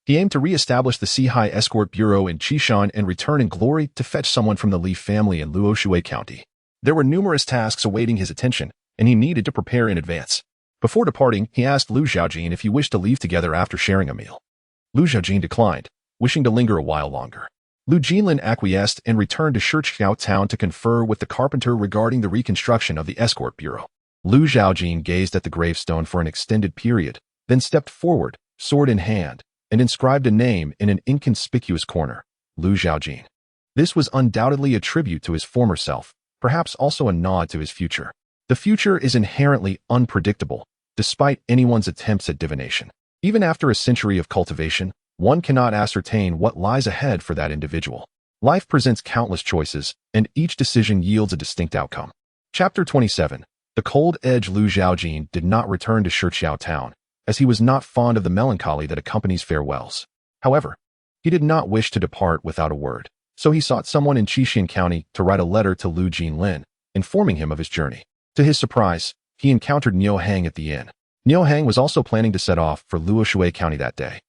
He aimed to re-establish the Qishan Escort Bureau in Qishan and return in glory to fetch someone from the Li family in Luoshui County. There were numerous tasks awaiting his attention, and he needed to prepare in advance. Before departing, he asked Lu Zhaojin if he wished to leave together after sharing a meal. Lu Zhaojin declined, wishing to linger a while longer. Lu Jinlin acquiesced and returned to Shiqiao town to confer with the carpenter regarding the reconstruction of the Escort Bureau. Lu Zhaojin gazed at the gravestone for an extended period, then stepped forward, sword in hand, and inscribed a name in an inconspicuous corner, Lu Zhaojin. This was undoubtedly a tribute to his former self, perhaps also a nod to his future. The future is inherently unpredictable, despite anyone's attempts at divination. Even after a century of cultivation, one cannot ascertain what lies ahead for that individual. Life presents countless choices, and each decision yields a distinct outcome. Chapter 27. The cold edge. Lu Zhaojin did not return to Shiqiao town, as he was not fond of the melancholy that accompanies farewells. However, he did not wish to depart without a word, so he sought someone in Qishan County to write a letter to Lu Jinlin, informing him of his journey. To his surprise, he encountered Zhang at the inn. Zhang was also planning to set off for Luoshui County that day,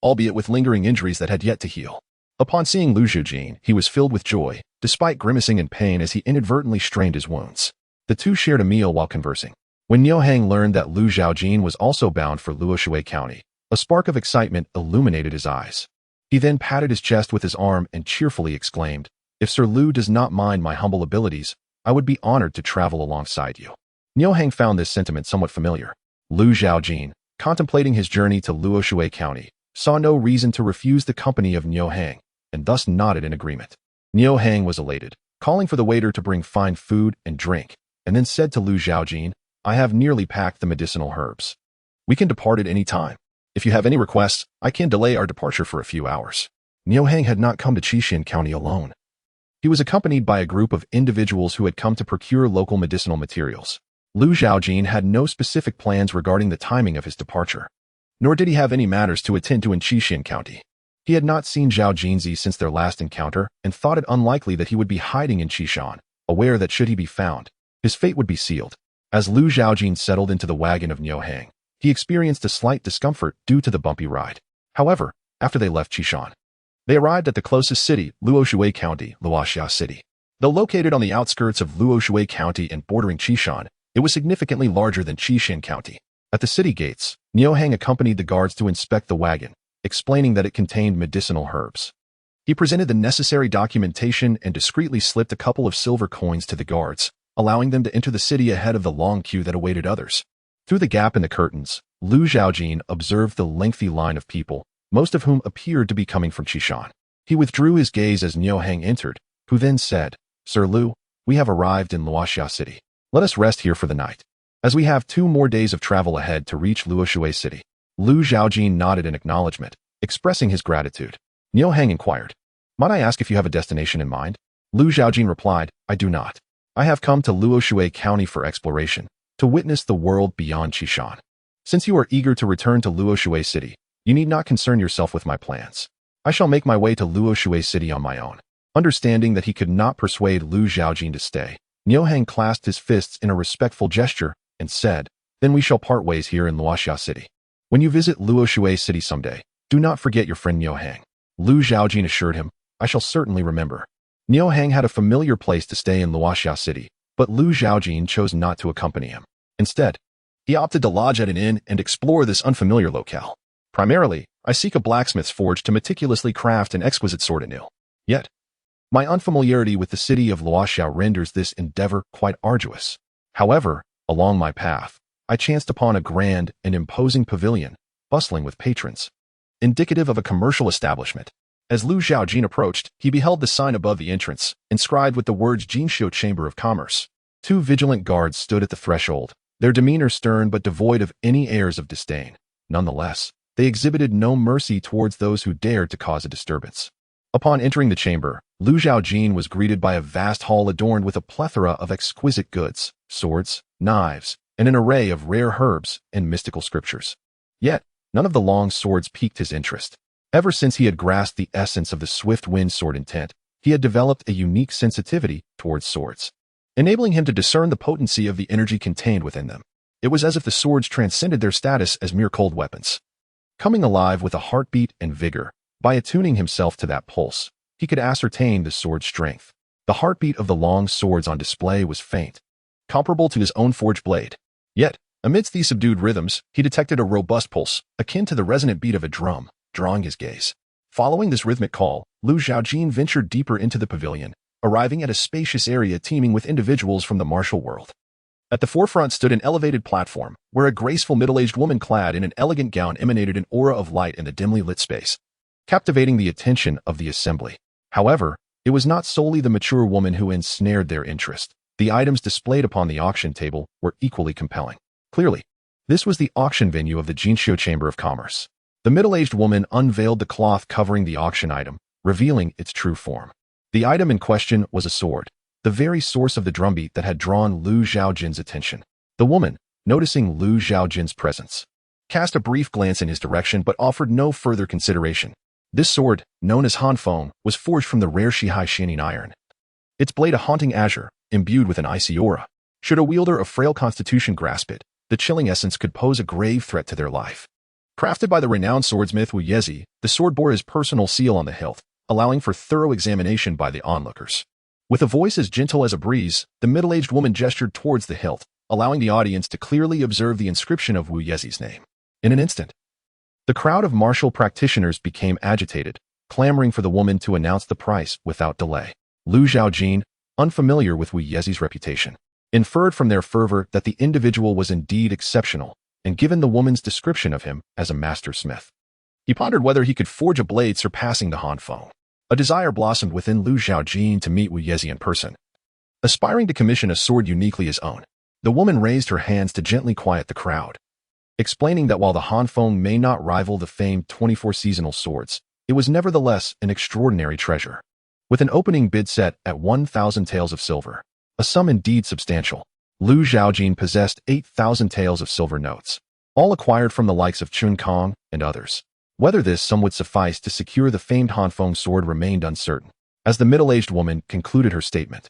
albeit with lingering injuries that had yet to heal. Upon seeing Lu Zhaojin, he was filled with joy, despite grimacing in pain as he inadvertently strained his wounds. The two shared a meal while conversing. When Zhang learned that Lu Zhaojin was also bound for Luoshui County, a spark of excitement illuminated his eyes. He then patted his chest with his arm and cheerfully exclaimed, "If Sir Lu does not mind my humble abilities, I would be honored to travel alongside you." Zhang found this sentiment somewhat familiar. Lu Zhaojin, contemplating his journey to Luoshui County, saw no reason to refuse the company of Niu Hang, and thus nodded in agreement. Niu Hang was elated, calling for the waiter to bring fine food and drink, and then said to Lu Zhaojin, "I have nearly packed the medicinal herbs. We can depart at any time. If you have any requests, I can delay our departure for a few hours." Niu Hang had not come to Qishan County alone. He was accompanied by a group of individuals who had come to procure local medicinal materials. Lu Zhaojin had no specific plans regarding the timing of his departure, nor did he have any matters to attend to in Qishan County. He had not seen Zhao Jinzi since their last encounter and thought it unlikely that he would be hiding in Qishan, aware that should he be found, his fate would be sealed. As Lu Zhaojin settled into the wagon of Niu Hang, he experienced a slight discomfort due to the bumpy ride. However, after they left Qishan, they arrived at the closest city, Luoshui County, Luoxia City. Though located on the outskirts of Luoshui County and bordering Qishan, it was significantly larger than Qishan County. At the city gates, Niu Hang accompanied the guards to inspect the wagon, explaining that it contained medicinal herbs. He presented the necessary documentation and discreetly slipped a couple of silver coins to the guards, allowing them to enter the city ahead of the long queue that awaited others. Through the gap in the curtains, Lu Zhaojin observed the lengthy line of people, most of whom appeared to be coming from Qishan. He withdrew his gaze as Niu Hang entered, who then said, "Sir Lu, we have arrived in Luoxia City. Let us rest here for the night, as we have 2 more days of travel ahead to reach Luoshui City." Lu Zhaojin nodded in acknowledgement, expressing his gratitude. Niu Hang inquired, "Might I ask if you have a destination in mind?" Lu Zhaojin replied, "I do not. I have come to Luoshui County for exploration, to witness the world beyond Qishan. Since you are eager to return to Luoshui City, you need not concern yourself with my plans. I shall make my way to Luoshui City on my own." Understanding that he could not persuade Lu Zhaojin to stay, Niu Hang clasped his fists in a respectful gesture and said, "Then we shall part ways here in Luoxia City. When you visit Luoshui City someday, do not forget your friend Niu Hang." Lu Zhaojin assured him, "I shall certainly remember." Niu Hang had a familiar place to stay in Luoxia City, but Lu Zhaojin chose not to accompany him. Instead, he opted to lodge at an inn and explore this unfamiliar locale. "Primarily, I seek a blacksmith's forge to meticulously craft an exquisite sword anew. Yet, my unfamiliarity with the city of Luoxia renders this endeavor quite arduous. However, along my path, I chanced upon a grand and imposing pavilion, bustling with patrons, indicative of a commercial establishment. As Lu Zhaojin approached, he beheld the sign above the entrance, inscribed with the words Jinxiu Chamber of Commerce. 2 vigilant guards stood at the threshold, their demeanor stern but devoid of any airs of disdain. Nonetheless, they exhibited no mercy towards those who dared to cause a disturbance. Upon entering the chamber, Lu Zhaojin was greeted by a vast hall adorned with a plethora of exquisite goods, swords, knives, and an array of rare herbs and mystical scriptures. Yet, none of the long swords piqued his interest. Ever since he had grasped the essence of the swift wind sword intent, he had developed a unique sensitivity towards swords, enabling him to discern the potency of the energy contained within them. It was as if the swords transcended their status as mere cold weapons. Coming alive with a heartbeat and vigor, by attuning himself to that pulse, he could ascertain the sword's strength. The heartbeat of the long swords on display was faint, comparable to his own forged blade. Yet, amidst these subdued rhythms, he detected a robust pulse, akin to the resonant beat of a drum, drawing his gaze. Following this rhythmic call, Lu Zhaojin ventured deeper into the pavilion, arriving at a spacious area teeming with individuals from the martial world. At the forefront stood an elevated platform, where a graceful middle-aged woman clad in an elegant gown emanated an aura of light in the dimly lit space, captivating the attention of the assembly. However, it was not solely the mature woman who ensnared their interest. The items displayed upon the auction table were equally compelling. Clearly, this was the auction venue of the Jinxiu Chamber of Commerce. The middle-aged woman unveiled the cloth covering the auction item, revealing its true form. The item in question was a sword, the very source of the drumbeat that had drawn Lu Zhaojin's attention. The woman, noticing Lu Zhaojin's presence, cast a brief glance in his direction but offered no further consideration. This sword, known as Hanfeng, was forged from the rare Shihai shining iron. Its blade a haunting azure, imbued with an icy aura. Should a wielder of frail constitution grasp it, the chilling essence could pose a grave threat to their life. Crafted by the renowned swordsmith Wu Yezi, the sword bore his personal seal on the hilt, allowing for thorough examination by the onlookers. With a voice as gentle as a breeze, the middle-aged woman gestured towards the hilt, allowing the audience to clearly observe the inscription of Wu Yezi's name. In an instant, the crowd of martial practitioners became agitated, clamoring for the woman to announce the price without delay. Lu Zhaojin, unfamiliar with Wu Yezi's reputation, inferred from their fervor that the individual was indeed exceptional, and given the woman's description of him as a master smith. He pondered whether he could forge a blade surpassing the Hanfeng. A desire blossomed within Lu Zhaojin to meet Wu Yezi in person. Aspiring to commission a sword uniquely his own, the woman raised her hands to gently quiet the crowd, explaining that while the Hanfeng may not rival the famed 24 seasonal swords, it was nevertheless an extraordinary treasure. With an opening bid set at 1,000 taels of silver, a sum indeed substantial, Lu Zhaojin possessed 8,000 taels of silver notes, all acquired from the likes of Chun Kong and others. Whether this sum would suffice to secure the famed Hanfeng sword remained uncertain. As the middle-aged woman concluded her statement,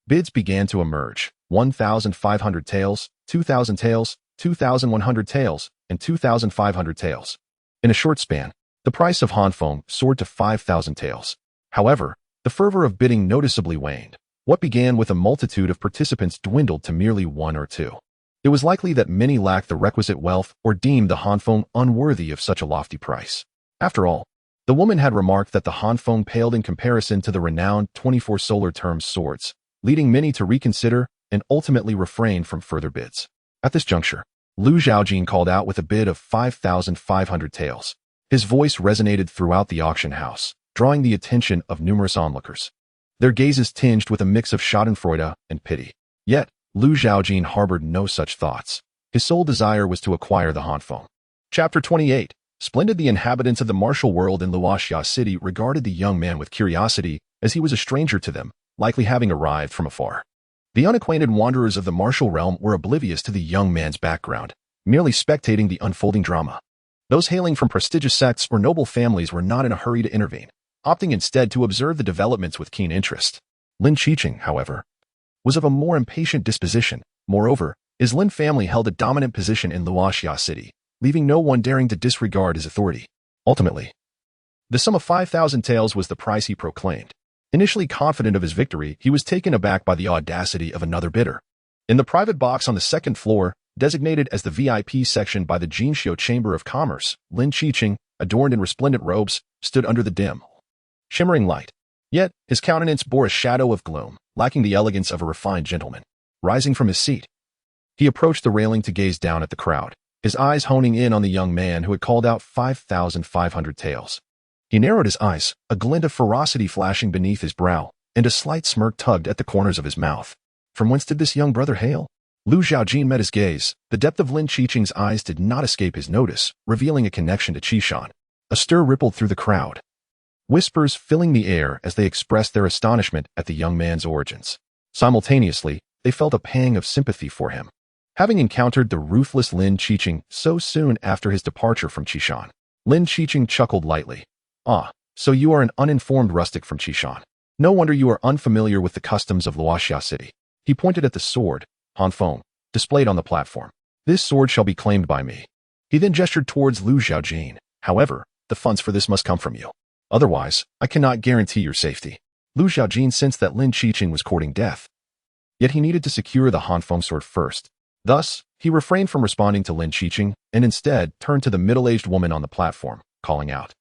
bids began to emerge: 1,500 taels, 2,000 taels, 2,100 taels, and 2,500 taels. In a short span, the price of Hanfeng soared to 5,000 taels. However, the fervor of bidding noticeably waned. What began with a multitude of participants dwindled to merely one or two. It was likely that many lacked the requisite wealth or deemed the Hanfeng unworthy of such a lofty price. After all, the woman had remarked that the Hanfeng paled in comparison to the renowned 24 solar terms swords, leading many to reconsider and ultimately refrain from further bids. At this juncture, Lu Zhaojin called out with a bid of 5,500 taels. His voice resonated throughout the auction house, drawing the attention of numerous onlookers, their gazes tinged with a mix of schadenfreude and pity. Yet, Lu Zhaojin harbored no such thoughts. His sole desire was to acquire the Hanfeng. Chapter 28. Splendid. The inhabitants of the martial world in Luoxia City regarded the young man with curiosity, as he was a stranger to them, likely having arrived from afar. The unacquainted wanderers of the martial realm were oblivious to the young man's background, merely spectating the unfolding drama. Those hailing from prestigious sects or noble families were not in a hurry to intervene, opting instead to observe the developments with keen interest. Lin Qiqing, however, was of a more impatient disposition. Moreover, his Lin family held a dominant position in Luoxia City, leaving no one daring to disregard his authority. Ultimately, the sum of 5,000 taels was the price he proclaimed. Initially confident of his victory, he was taken aback by the audacity of another bidder. In the private box on the second floor, designated as the VIP section by the Jinxiu Chamber of Commerce, Lin Qiqing, adorned in resplendent robes, stood under the dim, shimmering light. Yet, his countenance bore a shadow of gloom, lacking the elegance of a refined gentleman. Rising from his seat, he approached the railing to gaze down at the crowd, his eyes honing in on the young man who had called out 5,500 taels. He narrowed his eyes, a glint of ferocity flashing beneath his brow, and a slight smirk tugged at the corners of his mouth. From whence did this young brother hail? Lu Zhaojin met his gaze. The depth of Lin Qiqing's eyes did not escape his notice, revealing a connection to Qishan. A stir rippled through the crowd, whispers filling the air as they expressed their astonishment at the young man's origins. Simultaneously, they felt a pang of sympathy for him, having encountered the ruthless Lin Qiqing so soon after his departure from Qishan. Lin Qiqing chuckled lightly. Ah, so you are an uninformed rustic from Qishan. No wonder you are unfamiliar with the customs of Luoxia City. He pointed at the sword, Hanfeng, displayed on the platform. This sword shall be claimed by me. He then gestured towards Lu Zhaojin. However, the funds for this must come from you. Otherwise, I cannot guarantee your safety. Lu Zhaojin sensed that Lin Qiqing was courting death. Yet he needed to secure the Hanfeng sword first. Thus, he refrained from responding to Lin Qiqing and instead turned to the middle-aged woman on the platform, calling out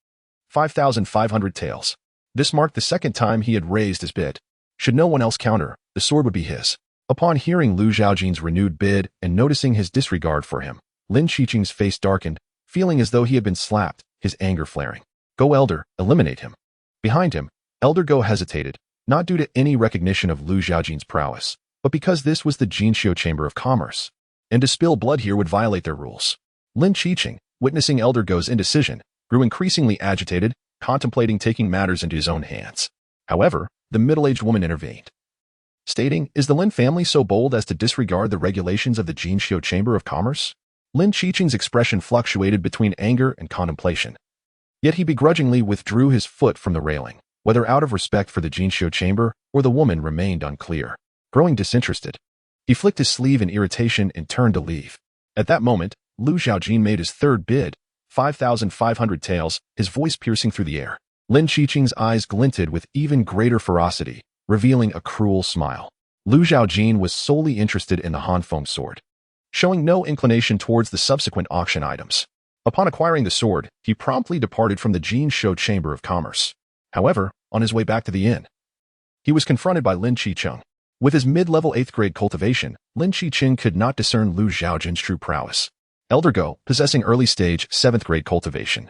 5,500 taels. This marked the second time he had raised his bid. Should no one else counter, the sword would be his. Upon hearing Lu Zhaojin's renewed bid and noticing his disregard for him, Lin Qiqing's face darkened, feeling as though he had been slapped, his anger flaring. Go, Elder, eliminate him. Behind him, Elder Go hesitated, not due to any recognition of Lu Zhaojin's prowess, but because this was the Jinxiu Chamber of Commerce, and to spill blood here would violate their rules. Lin Qiqing, witnessing Elder Go's indecision, grew increasingly agitated, contemplating taking matters into his own hands. However, the middle-aged woman intervened, stating, "Is the Lin family so bold as to disregard the regulations of the Jinxiu Chamber of Commerce?" Lin Qiqing's expression fluctuated between anger and contemplation. Yet he begrudgingly withdrew his foot from the railing, whether out of respect for the Jinxiu Chamber or the woman remained unclear. Growing disinterested, he flicked his sleeve in irritation and turned to leave. At that moment, Lu Zhaojin made his third bid, 5,500 taels, his voice piercing through the air. Lin Qiqing's eyes glinted with even greater ferocity, revealing a cruel smile. Lu Zhaojin was solely interested in the Hanfeng sword, showing no inclination towards the subsequent auction items. Upon acquiring the sword, he promptly departed from the Jinxiu Chamber of Commerce. However, on his way back to the inn, he was confronted by Lin Qiqing. With his mid-level 8th grade cultivation, Lin Qiqing could not discern Lu Zhaojin's true prowess. Elder Go, possessing early-stage 7th grade cultivation,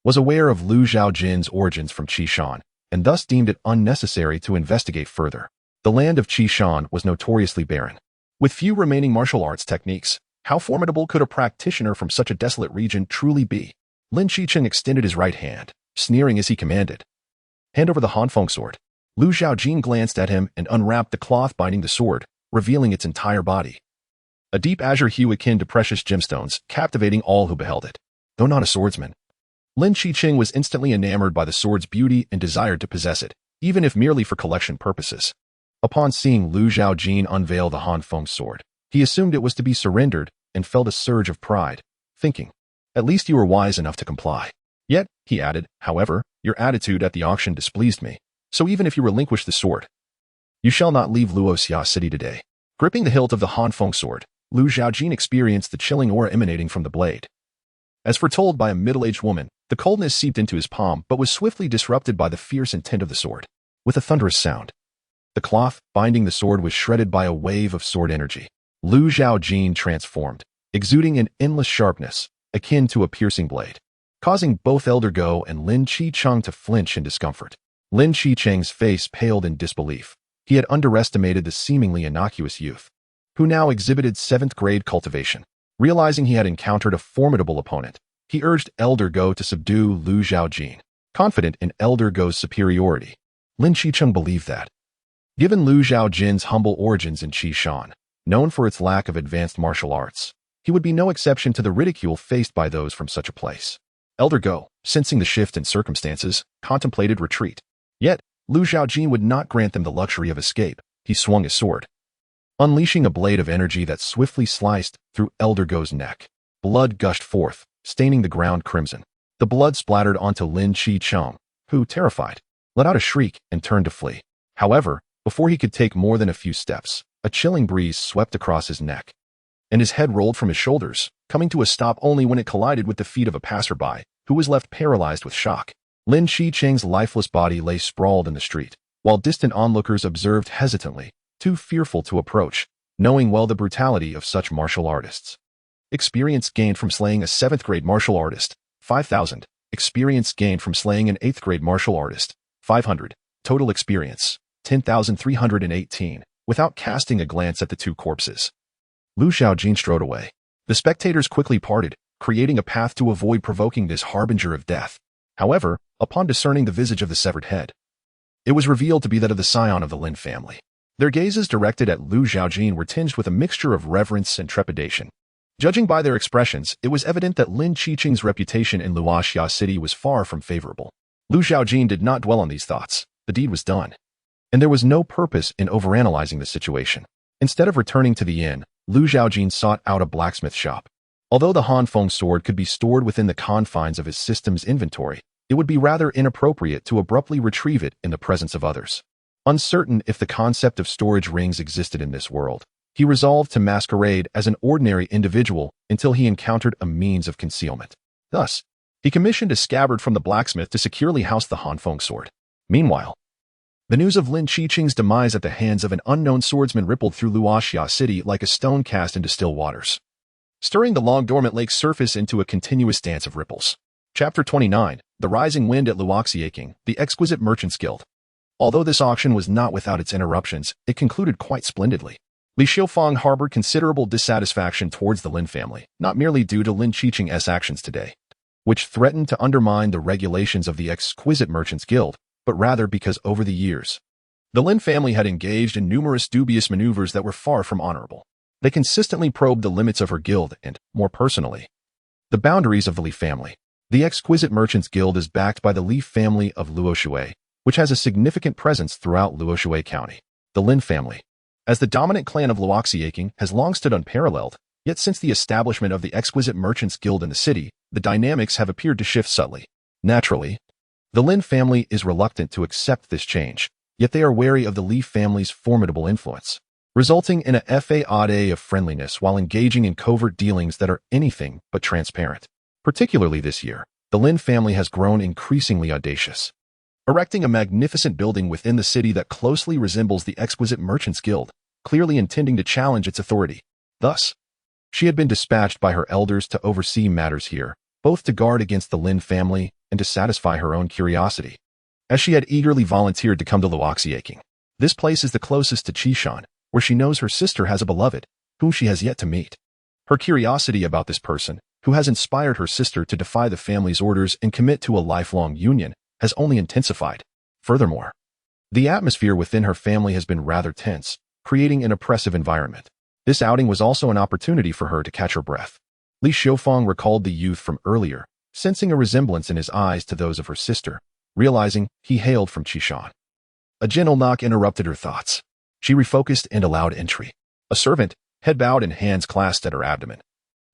was aware of Lu Zhaojin's origins from Qishan, and thus deemed it unnecessary to investigate further. The land of Qishan was notoriously barren. With few remaining martial arts techniques, how formidable could a practitioner from such a desolate region truly be? Lin Qicheng extended his right hand, sneering as he commanded. Hand over the Hanfeng sword. Lu Zhaojin glanced at him and unwrapped the cloth binding the sword, revealing its entire body. A deep azure hue akin to precious gemstones, captivating all who beheld it. Though not a swordsman, Lin Qicheng was instantly enamored by the sword's beauty and desired to possess it, even if merely for collection purposes. Upon seeing Lu Zhaojin unveil the Hanfeng sword, he assumed it was to be surrendered and felt a surge of pride, thinking, "At least you were wise enough to comply." Yet, he added, "However, your attitude at the auction displeased me, so even if you relinquish the sword, you shall not leave Luoxia City today." Gripping the hilt of the Hanfeng sword, Lu Zhaojin experienced the chilling aura emanating from the blade. As foretold by a middle-aged woman, the coldness seeped into his palm but was swiftly disrupted by the fierce intent of the sword. With a thunderous sound, the cloth binding the sword was shredded by a wave of sword energy. Lu Zhaojin transformed, exuding an endless sharpness, akin to a piercing blade, causing both Elder Go and Lin Qicheng to flinch in discomfort. Lin Qicheng's face paled in disbelief. He had underestimated the seemingly innocuous youth, who now exhibited 7th grade cultivation. Realizing he had encountered a formidable opponent, he urged Elder Go to subdue Lu Zhaojin. Confident in Elder Go's superiority, Lin Qicheng believed that, given Lu Zhaojin's humble origins in Qishan, known for its lack of advanced martial arts, he would be no exception to the ridicule faced by those from such a place. Elder Go, sensing the shift in circumstances, contemplated retreat. Yet, Lu Zhaojin would not grant them the luxury of escape. He swung his sword, unleashing a blade of energy that swiftly sliced through Elder Go's neck. Blood gushed forth, staining the ground crimson. The blood splattered onto Lin Qicheng, who, terrified, let out a shriek and turned to flee. However, before he could take more than a few steps, a chilling breeze swept across his neck, and his head rolled from his shoulders, coming to a stop only when it collided with the feet of a passerby, who was left paralyzed with shock. Lin Qicheng's lifeless body lay sprawled in the street, while distant onlookers observed hesitantly, too fearful to approach, knowing well the brutality of such martial artists. Experience gained from slaying a 7th grade martial artist, 5,000. Experience gained from slaying an 8th grade martial artist, 500. Total experience, 10,318, without casting a glance at the two corpses. Lu Zhaojin strode away. The spectators quickly parted, creating a path to avoid provoking this harbinger of death. However, upon discerning the visage of the severed head, it was revealed to be that of the scion of the Lin family. Their gazes directed at Lu Zhaojin were tinged with a mixture of reverence and trepidation. Judging by their expressions, it was evident that Lin Qicheng's reputation in Luoxia City was far from favorable. Lu Zhaojin did not dwell on these thoughts. The deed was done, and there was no purpose in overanalyzing the situation. Instead of returning to the inn, Lu Zhaojin sought out a blacksmith shop. Although the Hanfeng sword could be stored within the confines of his system's inventory, it would be rather inappropriate to abruptly retrieve it in the presence of others. Uncertain if the concept of storage rings existed in this world, he resolved to masquerade as an ordinary individual until he encountered a means of concealment. Thus, he commissioned a scabbard from the blacksmith to securely house the Hanfeng sword. Meanwhile, the news of Lin Qicheng's demise at the hands of an unknown swordsman rippled through Luoxia City like a stone cast into still waters, stirring the long-dormant lake's surface into a continuous dance of ripples. Chapter 29, The Rising Wind at Luoxiaking, the Exquisite Merchants Guild. Although this auction was not without its interruptions, it concluded quite splendidly. Li Xiufeng harbored considerable dissatisfaction towards the Lin family, not merely due to Lin Qicheng's actions today, which threatened to undermine the regulations of the Exquisite Merchants Guild, but rather because over the years, the Lin family had engaged in numerous dubious maneuvers that were far from honorable. They consistently probed the limits of her guild and, more personally, the boundaries of the Li family. The Exquisite Merchants Guild is backed by the Li family of Luoshui, which has a significant presence throughout Luoshui County. The Lin family, as the dominant clan of Luoxiaking, has long stood unparalleled, yet since the establishment of the Exquisite Merchants Guild in the city, the dynamics have appeared to shift subtly. Naturally, the Lin family is reluctant to accept this change, yet they are wary of the Li family's formidable influence, resulting in a facade of friendliness while engaging in covert dealings that are anything but transparent. Particularly this year, the Lin family has grown increasingly audacious, erecting a magnificent building within the city that closely resembles the Exquisite Merchants Guild, clearly intending to challenge its authority. Thus, She had been dispatched by her elders to oversee matters here, both to guard against the Lin family and to satisfy her own curiosity, as she had eagerly volunteered to come to Luoxiaking. This place is the closest to Qishan, where she knows her sister has a beloved, whom she has yet to meet. Her curiosity about this person, who has inspired her sister to defy the family's orders and commit to a lifelong union, has only intensified. Furthermore, the atmosphere within her family has been rather tense, creating an oppressive environment. This outing was also an opportunity for her to catch her breath. Li Xiufang recalled the youth from earlier, sensing a resemblance in his eyes to those of her sister, realizing he hailed from Qishan. A gentle knock interrupted her thoughts. She refocused and allowed entry. A servant, head bowed and hands clasped at her abdomen,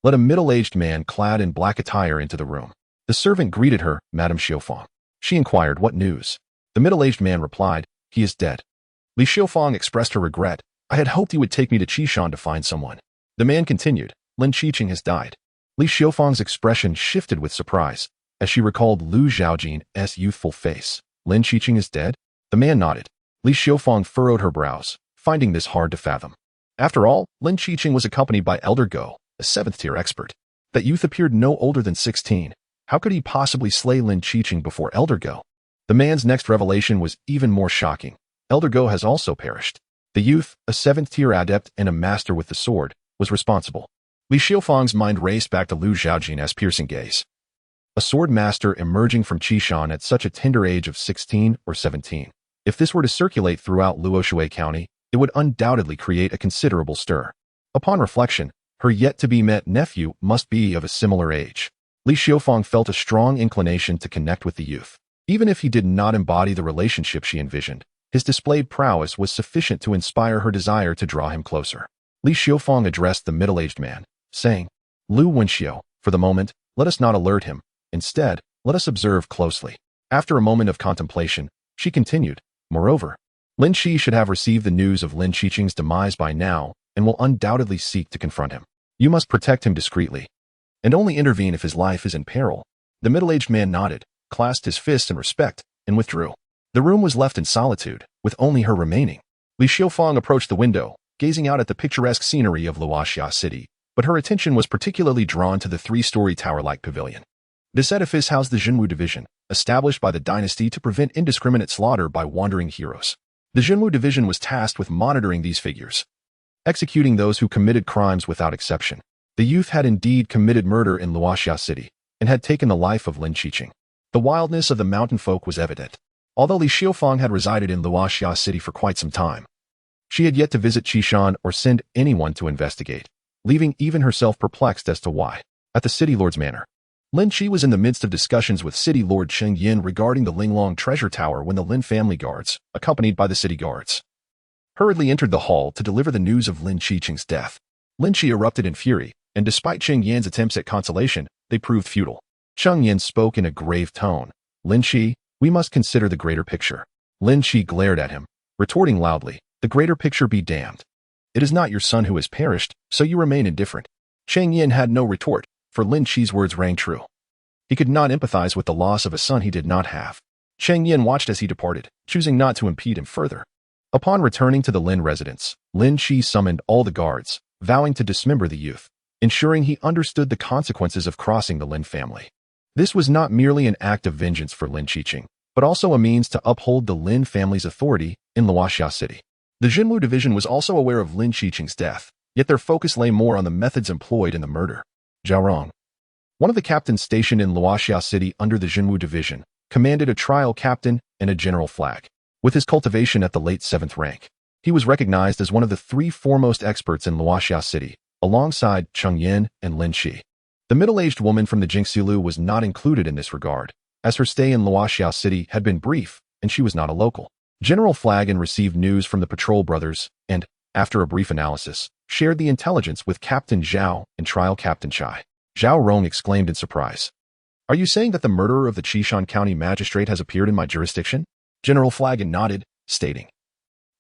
led a middle-aged man clad in black attire into the room. The servant greeted her, Madame Xiufang. She inquired what news. The middle-aged man replied, he is dead. Li Xiufang expressed her regret. I had hoped he would take me to Qishan to find someone. The man continued, Lin Qiqing has died. Li Xiufang's expression shifted with surprise, as she recalled Lu Zhaojin's youthful face. Lin Qiqing is dead? The man nodded. Li Xiufang furrowed her brows, finding this hard to fathom. After all, Lin Qiqing was accompanied by Elder Go, a 7th-tier expert. That youth appeared no older than 16. How could he possibly slay Lin Qiqing before Elder Go? The man's next revelation was even more shocking. Elder Go has also perished. The youth, a 7th-tier adept and a master with the sword, was responsible. Li Xiufang's mind raced back to Lu Zhaojin's piercing gaze. A sword master emerging from Qishan at such a tender age of 16 or 17. If this were to circulate throughout Luoshui County, it would undoubtedly create a considerable stir. Upon reflection, her yet-to-be-met nephew must be of a similar age. Li Xiufang felt a strong inclination to connect with the youth. Even if he did not embody the relationship she envisioned, his displayed prowess was sufficient to inspire her desire to draw him closer. Li Xiufang addressed the middle-aged man, saying, Lu Wenxiu, for the moment, let us not alert him. Instead, let us observe closely. After a moment of contemplation, she continued, moreover, Lin Qi should have received the news of Lin Qiqing's demise by now and will undoubtedly seek to confront him. You must protect him discreetly, and only intervene if his life is in peril. The middle-aged man nodded, clasped his fists in respect, and withdrew. The room was left in solitude, with only her remaining. Li Xiufang approached the window, gazing out at the picturesque scenery of Luoxia City, but her attention was particularly drawn to the 3-story tower-like pavilion. This edifice housed the Jinwu Division, established by the dynasty to prevent indiscriminate slaughter by wandering heroes. The Jinwu Division was tasked with monitoring these figures, executing those who committed crimes without exception. The youth had indeed committed murder in Luoxia City, and had taken the life of Lin Qiqing. The wildness of the mountain folk was evident. Although Li Xiufang had resided in Luoxia City for quite some time, she had yet to visit Qishan or send anyone to investigate, leaving even herself perplexed as to why. At the city lord's manor, Lin Qi was in the midst of discussions with city lord Cheng Yin regarding the Linglong treasure tower when the Lin family guards, accompanied by the city guards, hurriedly entered the hall to deliver the news of Lin Qiqing's death. Lin Qi erupted in fury, and despite Cheng Yin's attempts at consolation, they proved futile. Cheng Yin spoke in a grave tone. Lin Qi, we must consider the greater picture. Lin Qi glared at him, retorting loudly, the greater picture be damned. It is not your son who has perished, so you remain indifferent. Cheng Yin had no retort, for Lin Qi's words rang true. He could not empathize with the loss of a son he did not have. Cheng Yin watched as he departed, choosing not to impede him further. Upon returning to the Lin residence, Lin Qi summoned all the guards, vowing to dismember the youth, ensuring he understood the consequences of crossing the Lin family. This was not merely an act of vengeance for Lin Qiqing, but also a means to uphold the Lin family's authority in Luoxia City. The Jinwu Division was also aware of Lin Qiqing's death, yet their focus lay more on the methods employed in the murder. Zhang, one of the captains stationed in Luoxia City under the Jinwu Division, commanded a trial captain and a general flag. With his cultivation at the late 7th rank, he was recognized as one of the 3 foremost experts in Luoxia City, alongside Cheng Yin and Lin Qi. The middle-aged woman from the Jingxilu was not included in this regard, as her stay in Luoxia City had been brief and she was not a local. General Flagon received news from the patrol brothers and, after a brief analysis, shared the intelligence with Captain Zhao and Trial Captain Chai. Zhao Rong exclaimed in surprise. Are you saying that the murderer of the Qishan County magistrate has appeared in my jurisdiction? General Flagon nodded, stating,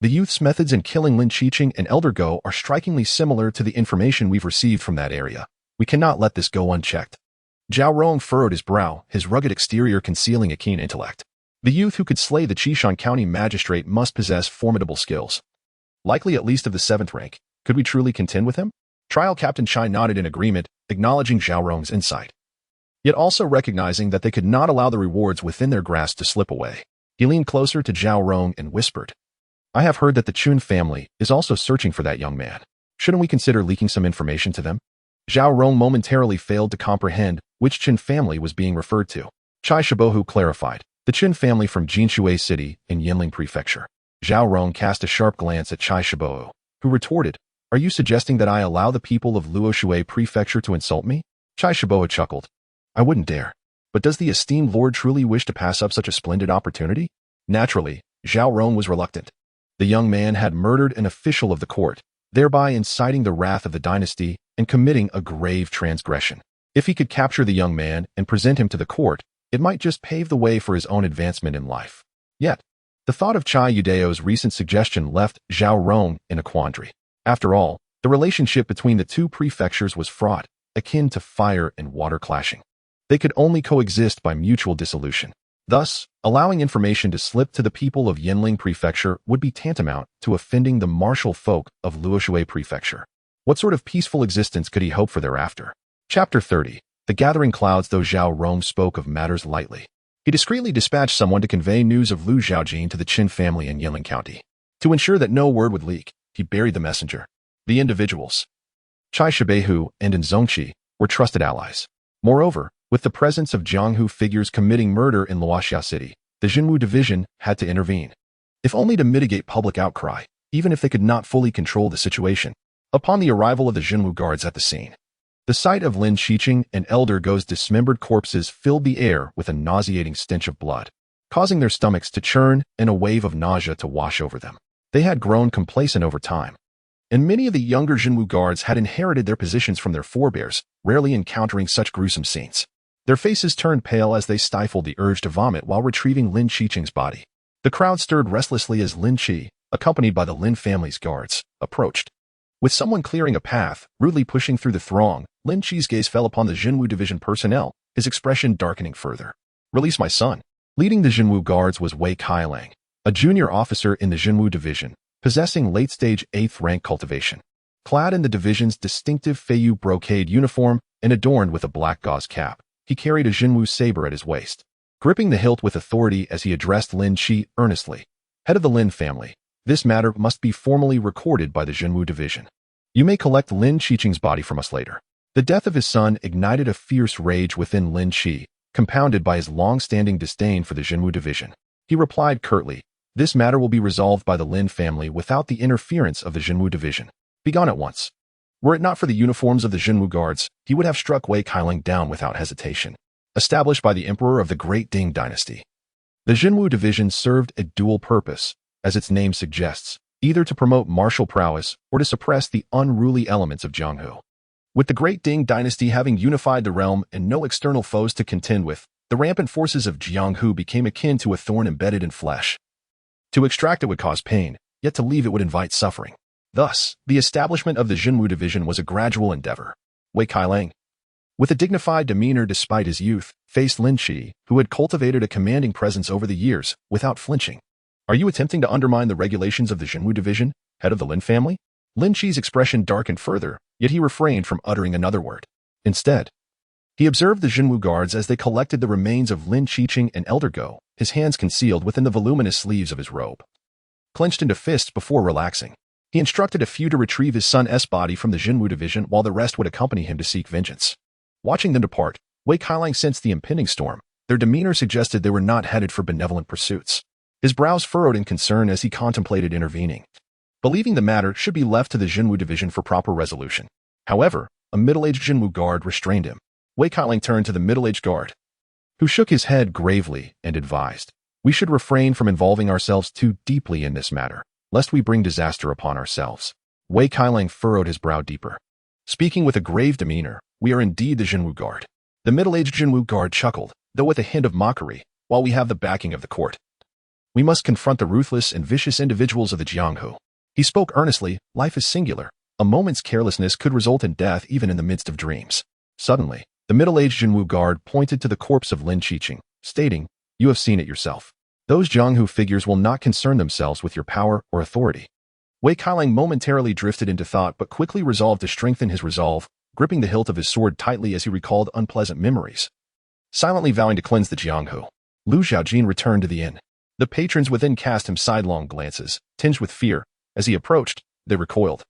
the youth's methods in killing Lin Qiqing and Elder Go are strikingly similar to the information we've received from that area. We cannot let this go unchecked. Zhao Rong furrowed his brow, his rugged exterior concealing a keen intellect. The youth who could slay the Qishan County magistrate must possess formidable skills, likely at least of the 7th rank. Could we truly contend with him? Trial Captain Chai nodded in agreement, acknowledging Zhao Rong's insight, yet also recognizing that they could not allow the rewards within their grasp to slip away. He leaned closer to Zhao Rong and whispered, I have heard that the Chun family is also searching for that young man. Shouldn't we consider leaking some information to them? Zhao Rong momentarily failed to comprehend which Chun family was being referred to. Chai Shibohu clarified, the Chun family from Jinshui City in Yinling Prefecture. Zhao Rong cast a sharp glance at Chai Shibohu, who retorted, Are you suggesting that I allow the people of Luoshui Prefecture to insult me? Chai Shibohu chuckled. I wouldn't dare. But does the esteemed lord truly wish to pass up such a splendid opportunity? Naturally, Zhao Rong was reluctant. The young man had murdered an official of the court, thereby inciting the wrath of the dynasty and committing a grave transgression. If he could capture the young man and present him to the court, it might just pave the way for his own advancement in life. Yet, the thought of Chai Yudeo's recent suggestion left Zhao Rong in a quandary. After all, the relationship between the two prefectures was fraught, akin to fire and water clashing. They could only coexist by mutual dissolution. Thus, allowing information to slip to the people of Yinling Prefecture would be tantamount to offending the martial folk of Luoshui Prefecture. What sort of peaceful existence could he hope for thereafter? Chapter 30. The Gathering Clouds. Though Zhao Rong spoke of matters lightly, he discreetly dispatched someone to convey news of Lu Zhaojin to the Qin family in Yinling County. To ensure that no word would leak, he buried the messenger. The individuals, Chai Shibehu and Zongqi, were trusted allies. Moreover, with the presence of Jianghu figures committing murder in Luoxia City, the Jinwu division had to intervene, if only to mitigate public outcry, even if they could not fully control the situation. Upon the arrival of the Jinwu guards at the scene, the sight of Lin Qiqing and Elder Go's dismembered corpses filled the air with a nauseating stench of blood, causing their stomachs to churn and a wave of nausea to wash over them. They had grown complacent over time, and many of the younger Jinwu guards had inherited their positions from their forebears, rarely encountering such gruesome scenes. Their faces turned pale as they stifled the urge to vomit while retrieving Lin Qiqing's body. The crowd stirred restlessly as Lin Qi, accompanied by the Lin family's guards, approached. With someone clearing a path, rudely pushing through the throng, Lin Qi's gaze fell upon the Jinwu division personnel, his expression darkening further. Release my son. Leading the Jinwu guards was Wei Kailang, a junior officer in the Jinwu division, possessing late-stage 8th rank cultivation. Clad in the division's distinctive Feiyu brocade uniform and adorned with a black gauze cap, he carried a Jinwu saber at his waist, gripping the hilt with authority as he addressed Lin Qi earnestly. Head of the Lin family, this matter must be formally recorded by the Jinwu division. You may collect Lin Qiqing's body from us later. The death of his son ignited a fierce rage within Lin Qi, compounded by his long-standing disdain for the Jinwu division. He replied curtly, This matter will be resolved by the Lin family without the interference of the Jinwu division. Begone at once. Were it not for the uniforms of the Jinwu guards, he would have struck Wei Kailang down without hesitation. Established by the emperor of the Great Ding Dynasty, the Jinwu division served a dual purpose, as its name suggests, either to promote martial prowess or to suppress the unruly elements of Jianghu. With the Great Ding Dynasty having unified the realm and no external foes to contend with, the rampant forces of Jianghu became akin to a thorn embedded in flesh. To extract it would cause pain, yet to leave it would invite suffering. Thus, the establishment of the Jinwu division was a gradual endeavor. Wei Kailang, with a dignified demeanor despite his youth, faced Lin Qi, who had cultivated a commanding presence over the years, without flinching. Are you attempting to undermine the regulations of the Jinwu division, head of the Lin family? Lin Qi's expression darkened further, yet he refrained from uttering another word. Instead, he observed the Jinwu guards as they collected the remains of Lin Qiqing and Elder Go, his hands concealed within the voluminous sleeves of his robe. Clenched into fists before relaxing, he instructed a few to retrieve his son's body from the Jinwu division while the rest would accompany him to seek vengeance. Watching them depart, Wei Kailang sensed the impending storm. Their demeanor suggested they were not headed for benevolent pursuits. His brows furrowed in concern as he contemplated intervening, believing the matter should be left to the Jinwu division for proper resolution. However, a middle-aged Jinwu guard restrained him. Wei Kailang turned to the middle-aged guard, who shook his head gravely and advised, We should refrain from involving ourselves too deeply in this matter, lest we bring disaster upon ourselves. Wei Kailang furrowed his brow deeper. Speaking with a grave demeanor, We are indeed the Jinwu guard. The middle-aged Jinwu guard chuckled, though with a hint of mockery, While we have the backing of the court, we must confront the ruthless and vicious individuals of the Jianghu. He spoke earnestly, Life is singular. A moment's carelessness could result in death even in the midst of dreams. Suddenly, the middle-aged Jinwu guard pointed to the corpse of Lin Qiqing, stating, You have seen it yourself. Those Jianghu figures will not concern themselves with your power or authority. Wei Kailang momentarily drifted into thought but quickly resolved to strengthen his resolve, gripping the hilt of his sword tightly as he recalled unpleasant memories. Silently vowing to cleanse the Jianghu, Lu Zhaojin returned to the inn. The patrons within cast him sidelong glances, tinged with fear. As he approached, they recoiled,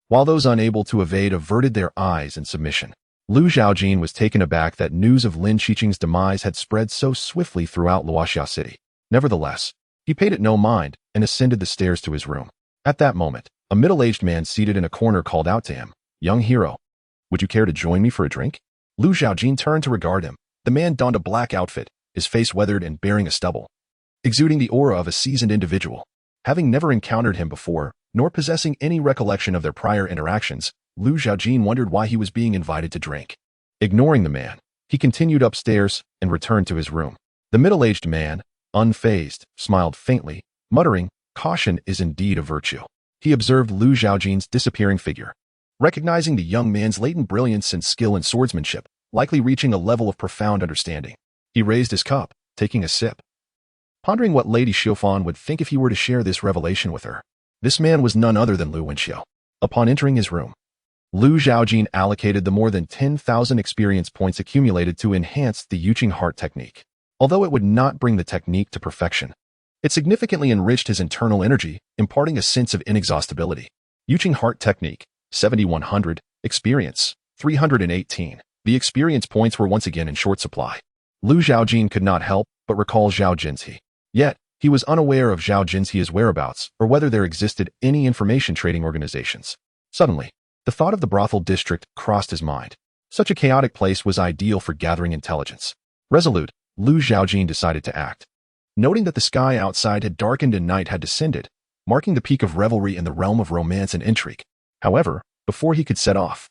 while those unable to evade averted their eyes in submission. Lu Zhaojin was taken aback that news of Lin Qiqing's demise had spread so swiftly throughout Luoxia City. Nevertheless, he paid it no mind and ascended the stairs to his room. At that moment, a middle-aged man seated in a corner called out to him, "Young hero, would you care to join me for a drink?" Lu Zhaojin turned to regard him. The man donned a black outfit, his face weathered and bearing a stubble, exuding the aura of a seasoned individual. Having never encountered him before, nor possessing any recollection of their prior interactions, Lu Zhaojin wondered why he was being invited to drink. Ignoring the man, he continued upstairs and returned to his room. The middle-aged man, unfazed, smiled faintly, muttering, "Caution is indeed a virtue." He observed Lu Zhaojin's disappearing figure, recognizing the young man's latent brilliance and skill in swordsmanship, likely reaching a level of profound understanding. He raised his cup, taking a sip, pondering what Lady Xiufan would think if he were to share this revelation with her. This man was none other than Lu Wenxiu. Upon entering his room, Lu Zhaojin allocated the more than 10,000 experience points accumulated to enhance the Yuqing Heart technique. Although it would not bring the technique to perfection, it significantly enriched his internal energy, imparting a sense of inexhaustibility. Yuqing Heart technique, 7,100, experience, 318. The experience points were once again in short supply. Lu Zhaojin could not help but recall Zhao Jinzi. Yet, he was unaware of Zhao Jinzi's whereabouts or whether there existed any information trading organizations. Suddenly, the thought of the brothel district crossed his mind. Such a chaotic place was ideal for gathering intelligence. Resolute, Lu Zhaojin decided to act. Noting that the sky outside had darkened and night had descended, marking the peak of revelry in the realm of romance and intrigue. However, before he could set off,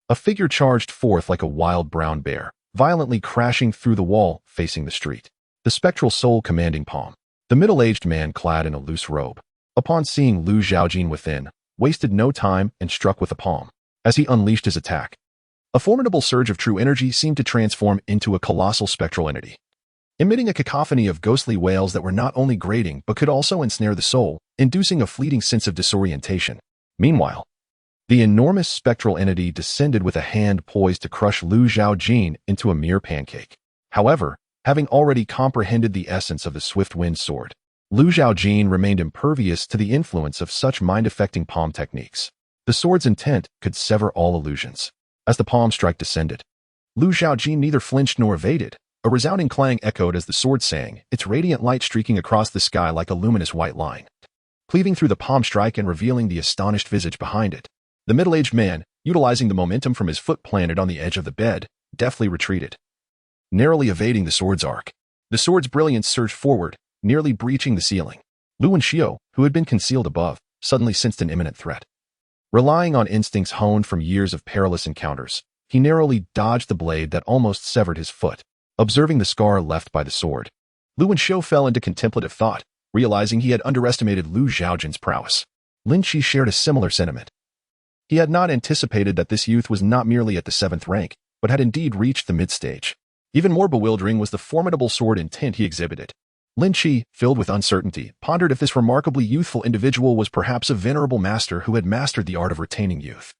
a figure charged forth like a wild brown bear, violently crashing through the wall facing the street. The spectral soul commanding palm. The middle-aged man clad in a loose robe, upon seeing Lu Zhaojin within, wasted no time and struck with a palm. As he unleashed his attack, a formidable surge of true energy seemed to transform into a colossal spectral entity, emitting a cacophony of ghostly wails that were not only grating but could also ensnare the soul, inducing a fleeting sense of disorientation. Meanwhile, the enormous spectral entity descended with a hand poised to crush Lu Zhaojin into a mere pancake. However, having already comprehended the essence of the swift-wind sword, Lu Zhaojin remained impervious to the influence of such mind-affecting palm techniques. The sword's intent could sever all illusions. As the palm strike descended, Lu Zhaojin neither flinched nor evaded. A resounding clang echoed as the sword sang, its radiant light streaking across the sky like a luminous white line, cleaving through the palm strike and revealing the astonished visage behind it. The middle-aged man, utilizing the momentum from his foot planted on the edge of the bed, deftly retreated, narrowly evading the sword's arc. The sword's brilliance surged forward, nearly breaching the ceiling. Lu Wenxiu, who had been concealed above, suddenly sensed an imminent threat. Relying on instincts honed from years of perilous encounters, he narrowly dodged the blade that almost severed his foot. Observing the scar left by the sword, Lu Wenxiu fell into contemplative thought, realizing he had underestimated Lu Zhaojin's prowess. Lin Qi shared a similar sentiment. He had not anticipated that this youth was not merely at the 7th rank, but had indeed reached the mid-stage. Even more bewildering was the formidable sword intent he exhibited. Lin Qi, filled with uncertainty, pondered if this remarkably youthful individual was perhaps a venerable master who had mastered the art of retaining youth.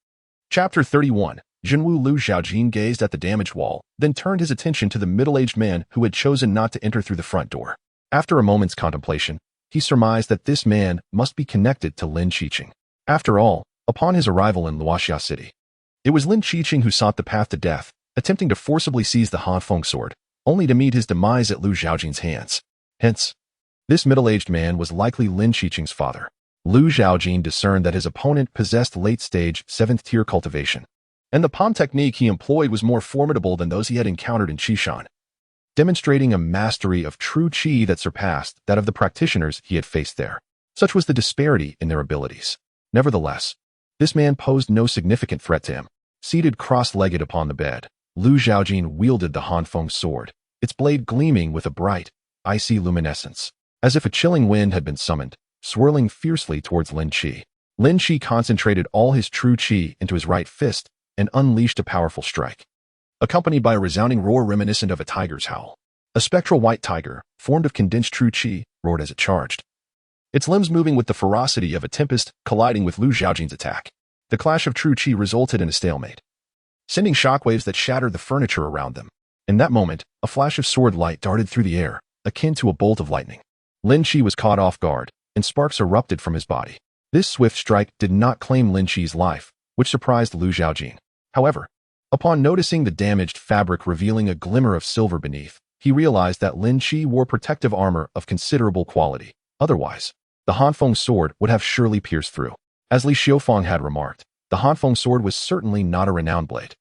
Chapter 31. Jinwu. Lu Zhaojin gazed at the damaged wall, then turned his attention to the middle-aged man who had chosen not to enter through the front door. After a moment's contemplation, he surmised that this man must be connected to Lin Qiqing. After all, upon his arrival in Luoxia City, it was Lin Qiqing who sought the path to death, attempting to forcibly seize the Hanfeng sword, only to meet his demise at Lu Zhaojin's hands. Hence, this middle-aged man was likely Lin Qiqing's father. Lu Zhaojin discerned that his opponent possessed late-stage 7th-tier cultivation, and the palm technique he employed was more formidable than those he had encountered in Qishan, demonstrating a mastery of true qi that surpassed that of the practitioners he had faced there. Such was the disparity in their abilities. Nevertheless, this man posed no significant threat to him. Seated cross-legged upon the bed, Lu Zhaojin wielded the Hanfeng sword, its blade gleaming with a bright, icy luminescence, as if a chilling wind had been summoned, swirling fiercely towards Lin Qi. Lin Qi concentrated all his true qi into his right fist and unleashed a powerful strike, accompanied by a resounding roar reminiscent of a tiger's howl. A spectral white tiger, formed of condensed true qi, roared as it charged, its limbs moving with the ferocity of a tempest, colliding with Lu Zhaojin's attack. The clash of true qi resulted in a stalemate, sending shockwaves that shattered the furniture around them. In that moment, a flash of sword light darted through the air, akin to a bolt of lightning. Lin Qi was caught off guard, and sparks erupted from his body. This swift strike did not claim Lin Qi's life, which surprised Lu Zhaojin. However, upon noticing the damaged fabric revealing a glimmer of silver beneath, he realized that Lin Qi wore protective armor of considerable quality. Otherwise, the Hanfeng sword would have surely pierced through. As Li Xiufeng had remarked, the Hanfeng sword was certainly not a renowned blade,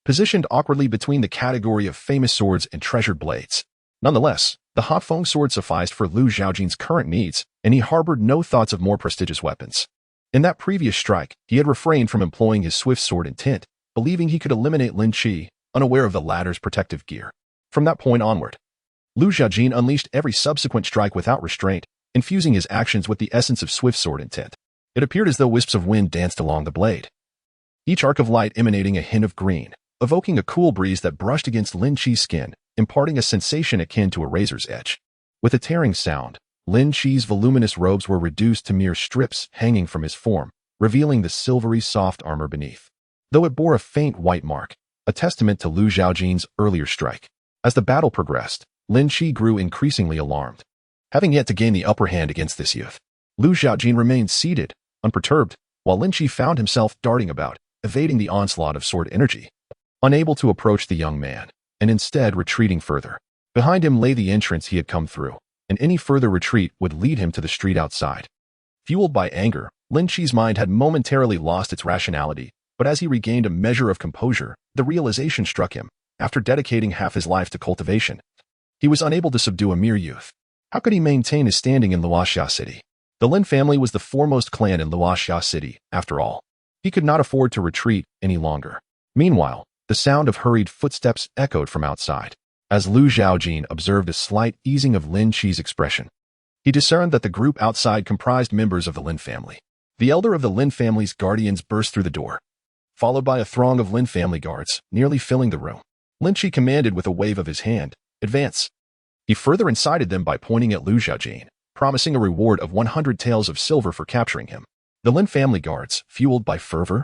positioned awkwardly between the category of famous swords and treasured blades. Nonetheless, the Hanfeng sword sufficed for Lu Zhaojin's current needs, and he harbored no thoughts of more prestigious weapons. In that previous strike, he had refrained from employing his swift sword intent, believing he could eliminate Lin Qi, unaware of the latter's protective gear. From that point onward, Lu Zhaojin unleashed every subsequent strike without restraint, infusing his actions with the essence of swift sword intent. It appeared as though wisps of wind danced along the blade, each arc of light emanating a hint of green, evoking a cool breeze that brushed against Lin Qi's skin, imparting a sensation akin to a razor's edge. With a tearing sound, Lin Qi's voluminous robes were reduced to mere strips hanging from his form, revealing the silvery soft armor beneath, though it bore a faint white mark, a testament to Lu Zhaojin's earlier strike. As the battle progressed, Lin Qi grew increasingly alarmed. Having yet to gain the upper hand against this youth, Lu Zhaojin remained seated, unperturbed, while Lin Qi found himself darting about, evading the onslaught of sword energy. Unable to approach the young man, and instead retreating further. Behind him lay the entrance he had come through, and any further retreat would lead him to the street outside. Fueled by anger, Lin Qi's mind had momentarily lost its rationality, but as he regained a measure of composure, the realization struck him. After dedicating half his life to cultivation, he was unable to subdue a mere youth. How could he maintain his standing in Luoxia City? The Lin family was the foremost clan in Luoxia City, after all. He could not afford to retreat any longer. Meanwhile, the sound of hurried footsteps echoed from outside. As Lu Zhaojin observed a slight easing of Lin Qi's expression, he discerned that the group outside comprised members of the Lin family. The elder of the Lin family's guardians burst through the door, followed by a throng of Lin family guards, nearly filling the room. Lin Qi commanded with a wave of his hand, "Advance." He further incited them by pointing at Lu Zhaojin, promising a reward of 100 taels of silver for capturing him. The Lin family guards, fueled by fervor,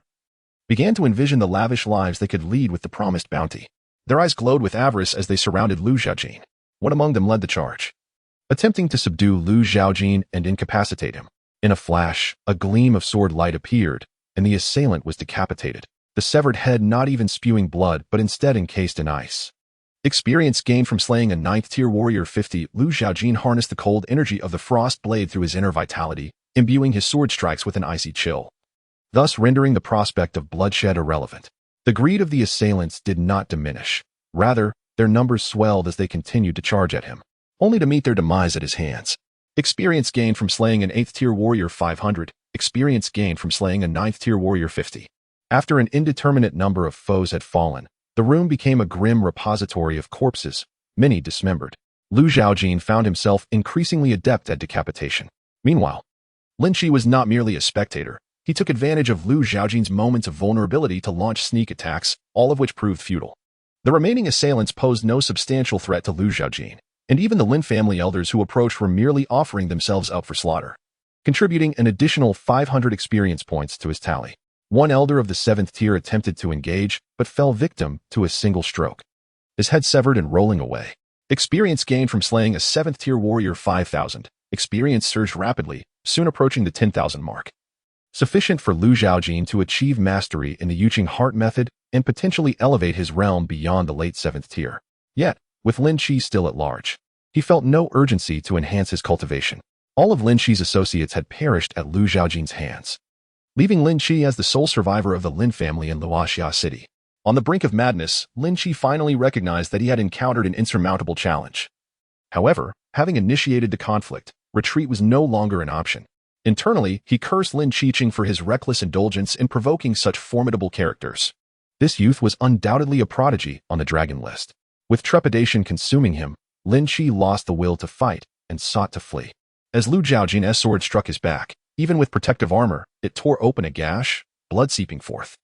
began to envision the lavish lives they could lead with the promised bounty. Their eyes glowed with avarice as they surrounded Lu Zhaojin. One among them led the charge, attempting to subdue Lu Zhaojin and incapacitate him. In a flash, a gleam of sword light appeared, and the assailant was decapitated, the severed head not even spewing blood but instead encased in ice. Experience gained from slaying a 9th-tier warrior 50, Lu Zhaojin harnessed the cold energy of the frost blade through his inner vitality, imbuing his sword strikes with an icy chill, thus rendering the prospect of bloodshed irrelevant. The greed of the assailants did not diminish. Rather, their numbers swelled as they continued to charge at him, only to meet their demise at his hands. Experience gained from slaying an 8th-tier warrior 500, experience gained from slaying a 9th-tier warrior 50. After an indeterminate number of foes had fallen, the room became a grim repository of corpses, many dismembered. Lu Zhaojin found himself increasingly adept at decapitation. Meanwhile, Lin Qi was not merely a spectator. He took advantage of Lu Zhaojin's moments of vulnerability to launch sneak attacks, all of which proved futile. The remaining assailants posed no substantial threat to Lu Zhaojin, and even the Lin family elders who approached were merely offering themselves up for slaughter, contributing an additional 500 experience points to his tally. One elder of the 7th tier attempted to engage, but fell victim to a single stroke, his head severed and rolling away. Experience gained from slaying a 7th tier warrior 5,000. Experience surged rapidly, soon approaching the 10,000 mark, sufficient for Lu Zhaojin to achieve mastery in the Yuqing Heart method and potentially elevate his realm beyond the late 7th tier. Yet, with Lin Qi still at large, he felt no urgency to enhance his cultivation. All of Lin Qi's associates had perished at Lu Zhaojin's hands, leaving Lin Qi as the sole survivor of the Lin family in Luoxia City. On the brink of madness, Lin Qi finally recognized that he had encountered an insurmountable challenge. However, having initiated the conflict, retreat was no longer an option. Internally, he cursed Lin Qiqing for his reckless indulgence in provoking such formidable characters. This youth was undoubtedly a prodigy on the dragon list. With trepidation consuming him, Lin Qi lost the will to fight and sought to flee. As Lu Zhaojin's sword struck his back, even with protective armor, it tore open a gash, blood seeping forth,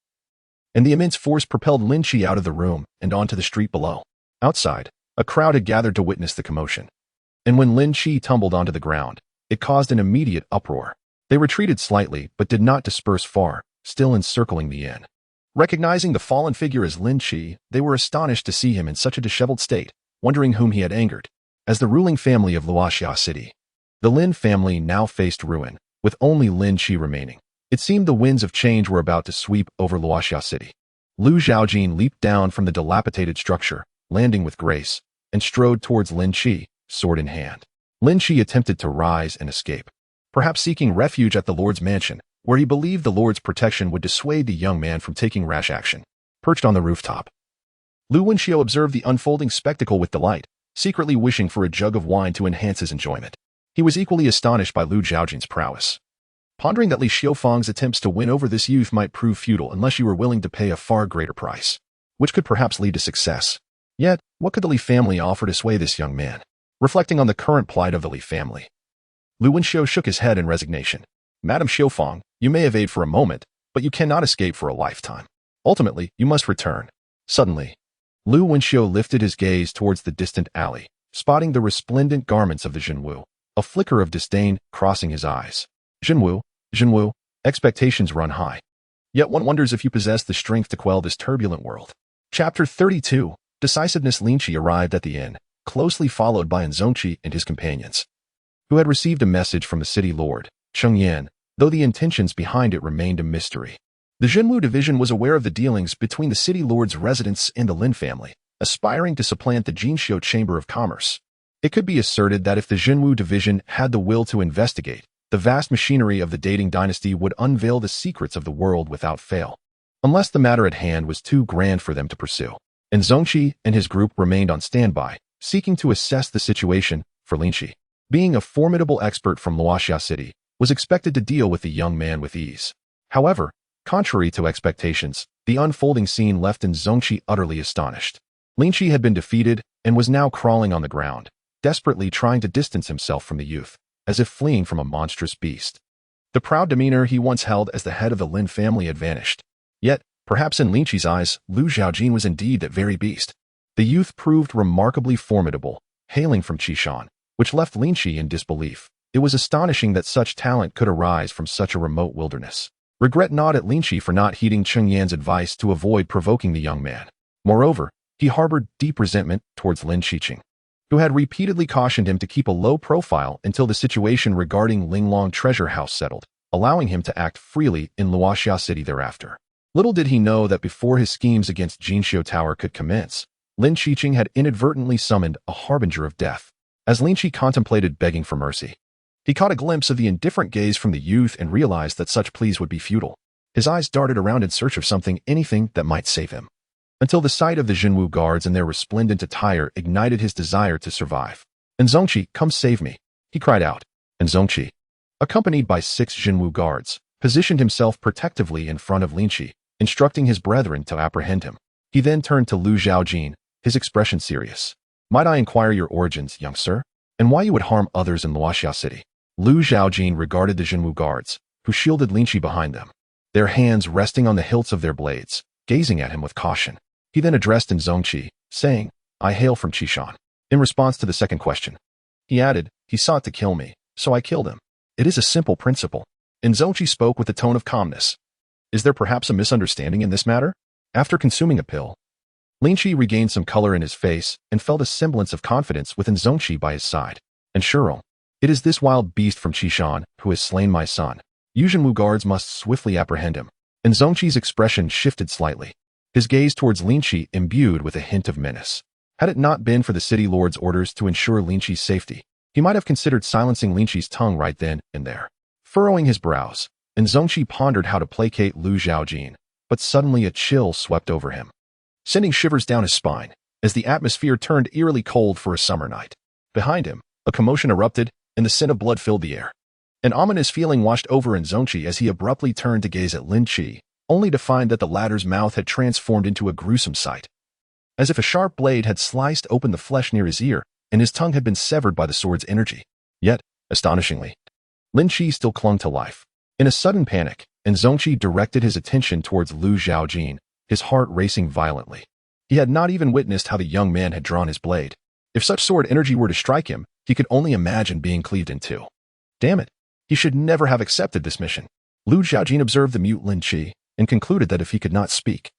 and the immense force propelled Lin Qi out of the room and onto the street below. Outside, a crowd had gathered to witness the commotion, and when Lin Qi tumbled onto the ground, It caused an immediate uproar. They retreated slightly, but did not disperse far, still encircling the inn. Recognizing the fallen figure as Lin Qi, they were astonished to see him in such a disheveled state, wondering whom he had angered. As the ruling family of Luoxia City, the Lin family now faced ruin, with only Lin Qi remaining. It seemed the winds of change were about to sweep over Luoxia City. Lu Zhaojin leaped down from the dilapidated structure, landing with grace, and strode towards Lin Qi, sword in hand. Lin Qi attempted to rise and escape, perhaps seeking refuge at the Lord's mansion, where he believed the Lord's protection would dissuade the young man from taking rash action. Perched on the rooftop, Lu Wenxiu observed the unfolding spectacle with delight, secretly wishing for a jug of wine to enhance his enjoyment. He was equally astonished by Lu Zhaojin's prowess, pondering that Li Xiufeng's attempts to win over this youth might prove futile unless you were willing to pay a far greater price, which could perhaps lead to success. Yet, what could the Li family offer to sway this young man? Reflecting on the current plight of the Li family, Lu Wenxiu shook his head in resignation. Madam Xiufeng, you may evade for a moment, but you cannot escape for a lifetime. Ultimately, you must return. Suddenly, Lu Wenxiu lifted his gaze towards the distant alley, spotting the resplendent garments of the Jinwu, a flicker of disdain crossing his eyes. Jinwu, expectations run high. Yet one wonders if you possess the strength to quell this turbulent world. Chapter 32. Decisiveness. Lin Qi arrived at the inn, closely followed by Zhongqi and his companions, who had received a message from the city lord, Cheng Yan, though the intentions behind it remained a mystery. The Jinwu division was aware of the dealings between the city lord's residents and the Lin family, aspiring to supplant the Jinxiu Chamber of Commerce. It could be asserted that if the Jinwu division had the will to investigate, the vast machinery of the Ding Dynasty would unveil the secrets of the world without fail, unless the matter at hand was too grand for them to pursue. And Zhongqi and his group remained on standby, seeking to assess the situation. For Lin Qi, being a formidable expert from Luoxia City, was expected to deal with the young man with ease. However, contrary to expectations, the unfolding scene left Zhongqi utterly astonished. Lin Qi had been defeated and was now crawling on the ground, desperately trying to distance himself from the youth, as if fleeing from a monstrous beast. The proud demeanor he once held as the head of the Lin family had vanished. Yet, perhaps in Lin Qi's eyes, Lu Zhaojin was indeed that very beast. The youth proved remarkably formidable, hailing from Qishan, which left Lin Qi in disbelief. It was astonishing that such talent could arise from such a remote wilderness. Regret gnawed at Lin Qi for not heeding Cheng Yan's advice to avoid provoking the young man. Moreover, he harbored deep resentment towards Lin Qiqing, who had repeatedly cautioned him to keep a low profile until the situation regarding Linglong Treasure House settled, allowing him to act freely in Luoxia City thereafter. Little did he know that before his schemes against Jinxiu Tower could commence, Lin Qiqing had inadvertently summoned a harbinger of death. As Lin Qi contemplated begging for mercy, he caught a glimpse of the indifferent gaze from the youth and realized that such pleas would be futile. His eyes darted around in search of anything that might save him, until the sight of the Jinwu guards and their resplendent attire ignited his desire to survive. "And Zhongqi, come save me," he cried out. And Zhongqi, accompanied by 6 Jinwu guards, positioned himself protectively in front of Lin Qi, instructing his brethren to apprehend him. He then turned to Lu Zhaojin, his expression serious. "Might I inquire your origins, young sir, and why you would harm others in Luoxia City?" Lu Zhaojin regarded the Jinwu guards, who shielded Lin Qi behind them, their hands resting on the hilts of their blades, gazing at him with caution. He then addressed Zhongqi, saying, "I hail from Qishan." In response to the second question, he added, "He sought to kill me, so I killed him. It is a simple principle." And Zhongqi spoke with a tone of calmness. "Is there perhaps a misunderstanding in this matter?" After consuming a pill, Lin Qi regained some color in his face and felt a semblance of confidence with Zhongqi by his side. "And sure, it is this wild beast from Qishan who has slain my son. Jinwu guards must swiftly apprehend him." And Zhongqi's expression shifted slightly, his gaze towards Lin Qi imbued with a hint of menace. Had it not been for the city lord's orders to ensure Lin Qi's safety, he might have considered silencing Lin Qi's tongue right then and there. Furrowing his brows, and Zhongqi pondered how to placate Lu Zhaojin, but suddenly a chill swept over him, sending shivers down his spine, as the atmosphere turned eerily cold for a summer night. Behind him, a commotion erupted, and the scent of blood filled the air. An ominous feeling washed over Zhongqi as he abruptly turned to gaze at Lin Qi, only to find that the latter's mouth had transformed into a gruesome sight, as if a sharp blade had sliced open the flesh near his ear, and his tongue had been severed by the sword's energy. Yet, astonishingly, Lin Qi still clung to life. In a sudden panic, Zhongqi directed his attention towards Lu Zhaojin, his heart racing violently. He had not even witnessed how the young man had drawn his blade. If such sword energy were to strike him, he could only imagine being cleaved in two. Damn it. He should never have accepted this mission. Lu Zhaojin observed the mute Lin Qi and concluded that if he could not speak,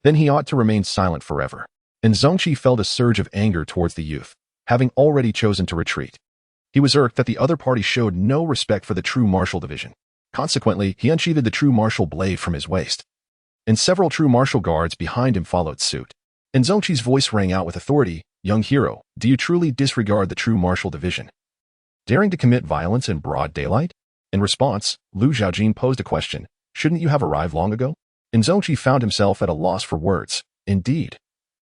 then he ought to remain silent forever. And Zhongqi felt a surge of anger towards the youth, having already chosen to retreat. He was irked that the other party showed no respect for the true martial division. Consequently, he unsheathed the true martial blade from his waist, and several true martial guards behind him followed suit. And Zhongqi's voice rang out with authority, "Young hero, do you truly disregard the true martial division, daring to commit violence in broad daylight?" In response, Lu Zhaojin posed a question, "Shouldn't you have arrived long ago?" And Zhongqi found himself at a loss for words. Indeed,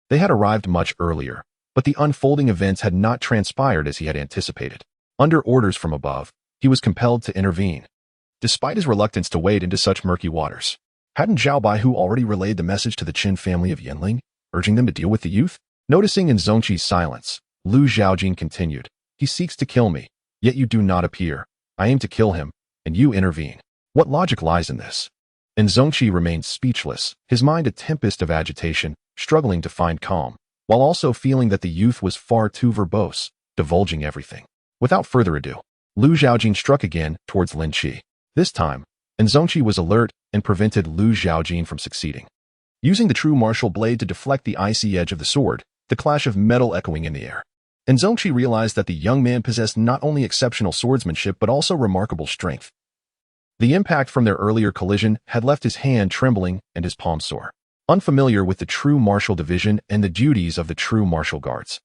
they had arrived much earlier, but the unfolding events had not transpired as he had anticipated. Under orders from above, he was compelled to intervene, despite his reluctance to wade into such murky waters. Hadn't Zhao Baihu already relayed the message to the Qin family of Yanling, urging them to deal with the youth? Noticing in Zhongqi's silence, Lu Zhaojin continued, "He seeks to kill me, yet you do not appear. I aim to kill him, and you intervene. What logic lies in this?" And Zhongqi remained speechless, his mind a tempest of agitation, struggling to find calm, while also feeling that the youth was far too verbose, divulging everything. Without further ado, Lu Zhaojin struck again towards Lin Qi. This time, and Zhongqi was alert and prevented Lu Zhaojin from succeeding. Using the true martial blade to deflect the icy edge of the sword, the clash of metal echoing in the air. And Zhongqi realized that the young man possessed not only exceptional swordsmanship but also remarkable strength. The impact from their earlier collision had left his hand trembling and his palm sore. Unfamiliar with the true martial division and the duties of the true martial guards,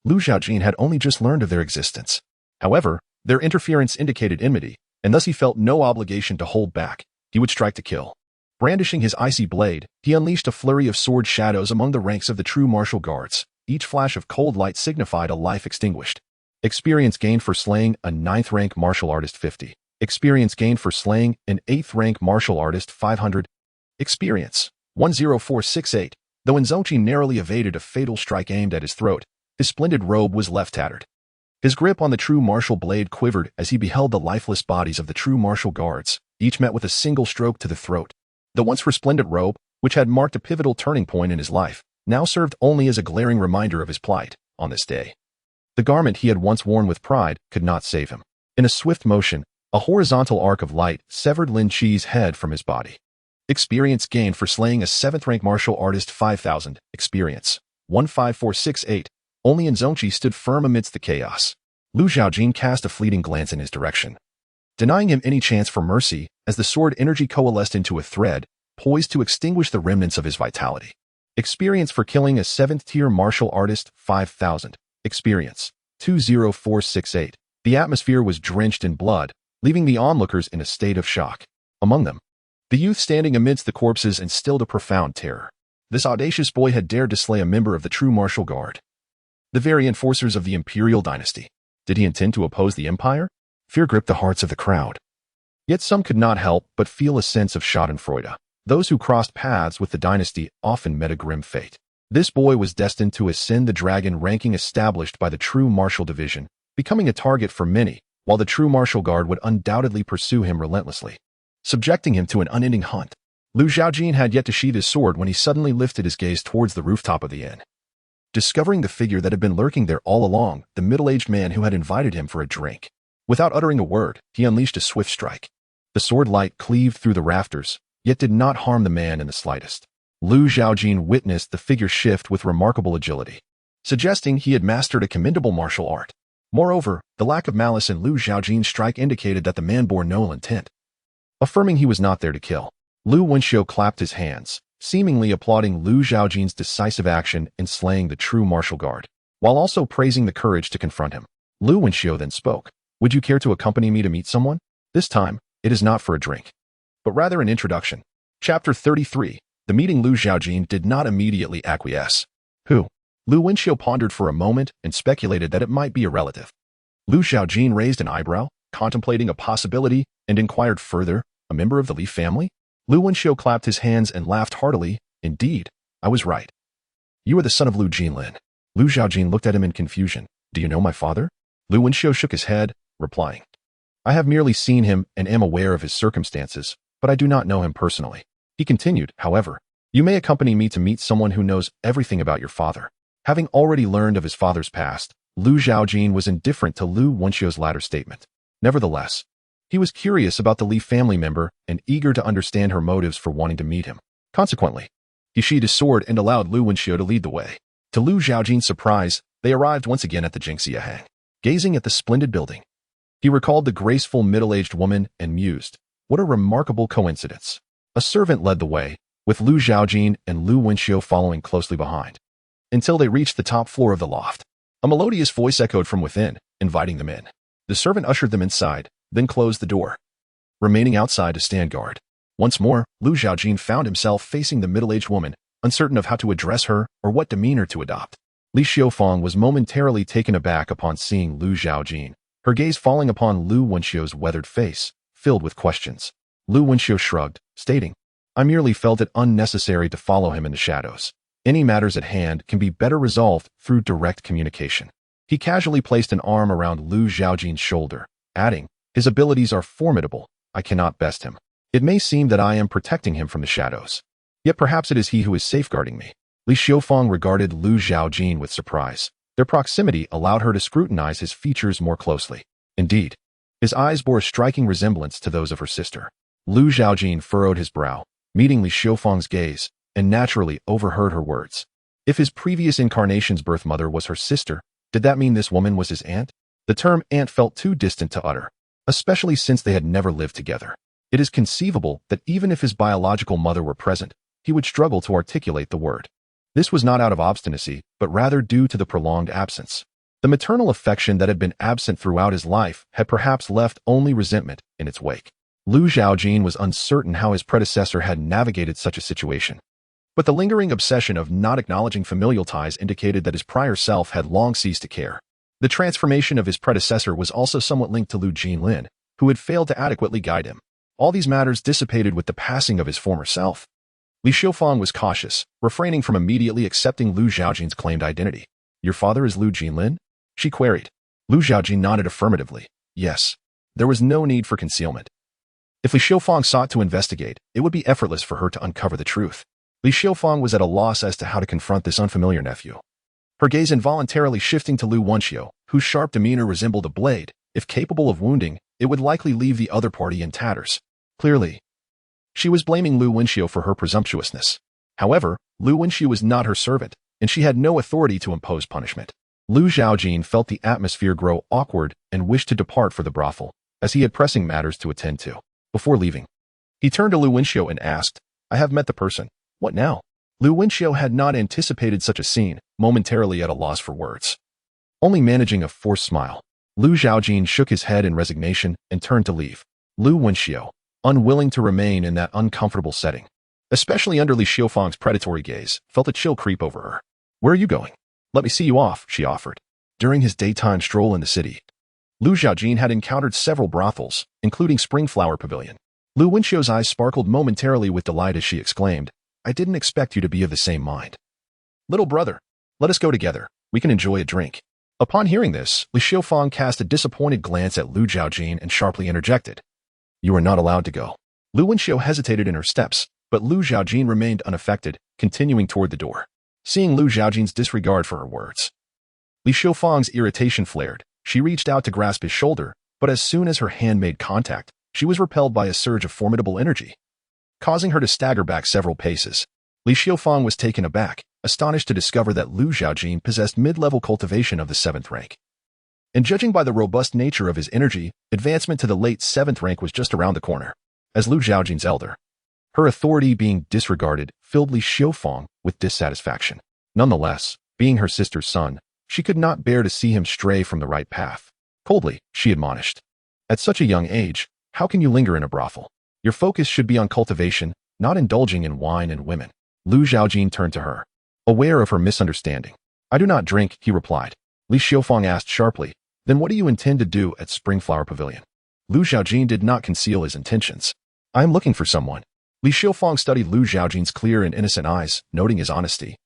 Lu Zhaojin had only just learned of their existence. However, their interference indicated enmity, and thus he felt no obligation to hold back. He would strike to kill. Brandishing his icy blade, he unleashed a flurry of sword shadows among the ranks of the true martial guards. Each flash of cold light signified a life extinguished. Experience gained for slaying a 9th rank martial artist 50. Experience gained for slaying an 8th rank martial artist 500. Experience 10468. Though Zhongqi narrowly evaded a fatal strike aimed at his throat, his splendid robe was left tattered. His grip on the true martial blade quivered as he beheld the lifeless bodies of the true martial guards, each met with a single stroke to the throat. The once resplendent robe, which had marked a pivotal turning point in his life, now served only as a glaring reminder of his plight on this day. The garment he had once worn with pride could not save him. In a swift motion, a horizontal arc of light severed Lin Qi's head from his body. Experience gained for slaying a 7th rank martial artist 5000. Experience 15468. Only Zhongqi stood firm amidst the chaos. Lu Zhaojin cast a fleeting glance in his direction, denying him any chance for mercy as the sword energy coalesced into a thread, poised to extinguish the remnants of his vitality. Experience for killing a 7th tier martial artist 5000. Experience 20468. The atmosphere was drenched in blood, leaving the onlookers in a state of shock. Among them, the youth standing amidst the corpses instilled a profound terror. This audacious boy had dared to slay a member of the true martial guard, the very enforcers of the imperial dynasty. Did he intend to oppose the empire? Fear gripped the hearts of the crowd. Yet some could not help but feel a sense of schadenfreude. Those who crossed paths with the dynasty often met a grim fate. This boy was destined to ascend the dragon ranking established by the true martial division, becoming a target for many, while the true martial guard would undoubtedly pursue him relentlessly, subjecting him to an unending hunt. Lu Zhaojin had yet to sheath his sword when he suddenly lifted his gaze towards the rooftop of the inn. Discovering the figure that had been lurking there all along, the middle-aged man who had invited him for a drink. Without uttering a word, he unleashed a swift strike. The sword light cleaved through the rafters, yet did not harm the man in the slightest. Lu Zhaojin witnessed the figure shift with remarkable agility, suggesting he had mastered a commendable martial art. Moreover, the lack of malice in Lu Zhaojin's strike indicated that the man bore no ill intent, affirming he was not there to kill. Lu Wenxiu clapped his hands, seemingly applauding Lu Zhaojin's decisive action in slaying the true martial guard, while also praising the courage to confront him. Lu Wenxiu then spoke. "Would you care to accompany me to meet someone? This time, it is not for a drink, but rather an introduction." Chapter 33. The meeting. Lu Zhaojin did not immediately acquiesce. Who? Lu Wenxiu pondered for a moment and speculated that it might be a relative. Lu Zhaojin raised an eyebrow, contemplating a possibility, and inquired further, "A member of the Li family?" Lu Wenxiu clapped his hands and laughed heartily. "Indeed, I was right. You are the son of Lu Jinlin." Lu Zhaojin looked at him in confusion. "Do you know my father?" Lu Wenxiu shook his head, replying, "I have merely seen him and am aware of his circumstances, but I do not know him personally." He continued, "However, you may accompany me to meet someone who knows everything about your father." Having already learned of his father's past, Lu Zhaojin was indifferent to Lu Wenxiu's latter statement. Nevertheless, he was curious about the Li family member and eager to understand her motives for wanting to meet him. Consequently, he sheathed his sword and allowed Lu Wenxiu to lead the way. To Lu Zhaojin's surprise, they arrived once again at the Jingxia. Gazing at the splendid building, he recalled the graceful middle-aged woman and mused, what a remarkable coincidence. A servant led the way, with Lu Zhaojin and Lu Wenxiu following closely behind, until they reached the top floor of the loft. A melodious voice echoed from within, inviting them in. The servant ushered them inside, then closed the door, remaining outside to stand guard. Once more, Lu Zhaojin found himself facing the middle-aged woman, uncertain of how to address her or what demeanor to adopt. Li Xiufang was momentarily taken aback upon seeing Lu Zhaojin, her gaze falling upon Lu Wenxiu's weathered face, filled with questions. Lu Wenxiu shrugged, stating, I merely felt it unnecessary to follow him in the shadows. Any matters at hand can be better resolved through direct communication. He casually placed an arm around Lu Zhaojin's shoulder, adding, his abilities are formidable, I cannot best him. It may seem that I am protecting him from the shadows, yet perhaps it is he who is safeguarding me. Li Xiufang regarded Lu Zhaojin with surprise. Their proximity allowed her to scrutinize his features more closely. Indeed, his eyes bore a striking resemblance to those of her sister. Lu Zhaojin furrowed his brow, meeting Li Xiufang's gaze, and naturally overheard her words. If his previous incarnation's birth mother was her sister, did that mean this woman was his aunt? The term aunt felt too distant to utter, especially since they had never lived together. It is conceivable that even if his biological mother were present, he would struggle to articulate the word. This was not out of obstinacy, but rather due to the prolonged absence. The maternal affection that had been absent throughout his life had perhaps left only resentment in its wake. Lu Zhaojin was uncertain how his predecessor had navigated such a situation. But the lingering obsession of not acknowledging familial ties indicated that his prior self had long ceased to care. The transformation of his predecessor was also somewhat linked to Lu Jinlin, who had failed to adequately guide him. All these matters dissipated with the passing of his former self. Li Xiufang was cautious, refraining from immediately accepting Lu Zhaojin's claimed identity. Your father is Lu Jinlin? She queried. Lu Zhaojin nodded affirmatively. Yes. There was no need for concealment. If Li Xiufang sought to investigate, it would be effortless for her to uncover the truth. Li Xiufang was at a loss as to how to confront this unfamiliar nephew. Her gaze involuntarily shifting to Lu Wenxiu, whose sharp demeanor resembled a blade. If capable of wounding, it would likely leave the other party in tatters. Clearly, she was blaming Lu Wenxiu for her presumptuousness. However, Lu Wenxiu was not her servant, and she had no authority to impose punishment. Lu Zhaojin felt the atmosphere grow awkward and wished to depart for the brothel, as he had pressing matters to attend to. Before leaving, he turned to Lu Wenxiu and asked, I have met the person. What now? Lu Wenxiu had not anticipated such a scene, momentarily at a loss for words. Only managing a forced smile, Lu Zhaojin shook his head in resignation and turned to leave. Lu Wenxiu, unwilling to remain in that uncomfortable setting, especially under Li Xiufang's predatory gaze, felt a chill creep over her. Where are you going? Let me see you off, she offered. During his daytime stroll in the city, Lu Zhaojin had encountered several brothels, including Springflower Pavilion. Lu Wenxiu's eyes sparkled momentarily with delight as she exclaimed, I didn't expect you to be of the same mind. Little brother, let us go together. We can enjoy a drink. Upon hearing this, Li Xiufang cast a disappointed glance at Lu Zhaojin and sharply interjected. You are not allowed to go. Lu Wenxiu hesitated in her steps, but Lu Zhaojin remained unaffected, continuing toward the door. Seeing Lu Zhaojin's disregard for her words, Li Xiufang's irritation flared. She reached out to grasp his shoulder, but as soon as her hand made contact, she was repelled by a surge of formidable energy, causing her to stagger back several paces. Li Xiufang was taken aback, astonished to discover that Lu Zhaojin possessed mid-level cultivation of the 7th rank. And judging by the robust nature of his energy, advancement to the late 7th rank was just around the corner. As Lu Zhaojin's elder, her authority being disregarded filled Li Xiufang with dissatisfaction. Nonetheless, being her sister's son, she could not bear to see him stray from the right path. Coldly, she admonished. At such a young age, how can you linger in a brothel? Your focus should be on cultivation, not indulging in wine and women. Lu Zhaojin turned to her, aware of her misunderstanding. I do not drink, he replied. Li Xiufang asked sharply, then what do you intend to do at Springflower Pavilion? Lu Zhaojin did not conceal his intentions. I am looking for someone. Li Xiufang studied Lu Zhaojin's clear and innocent eyes, noting his honesty,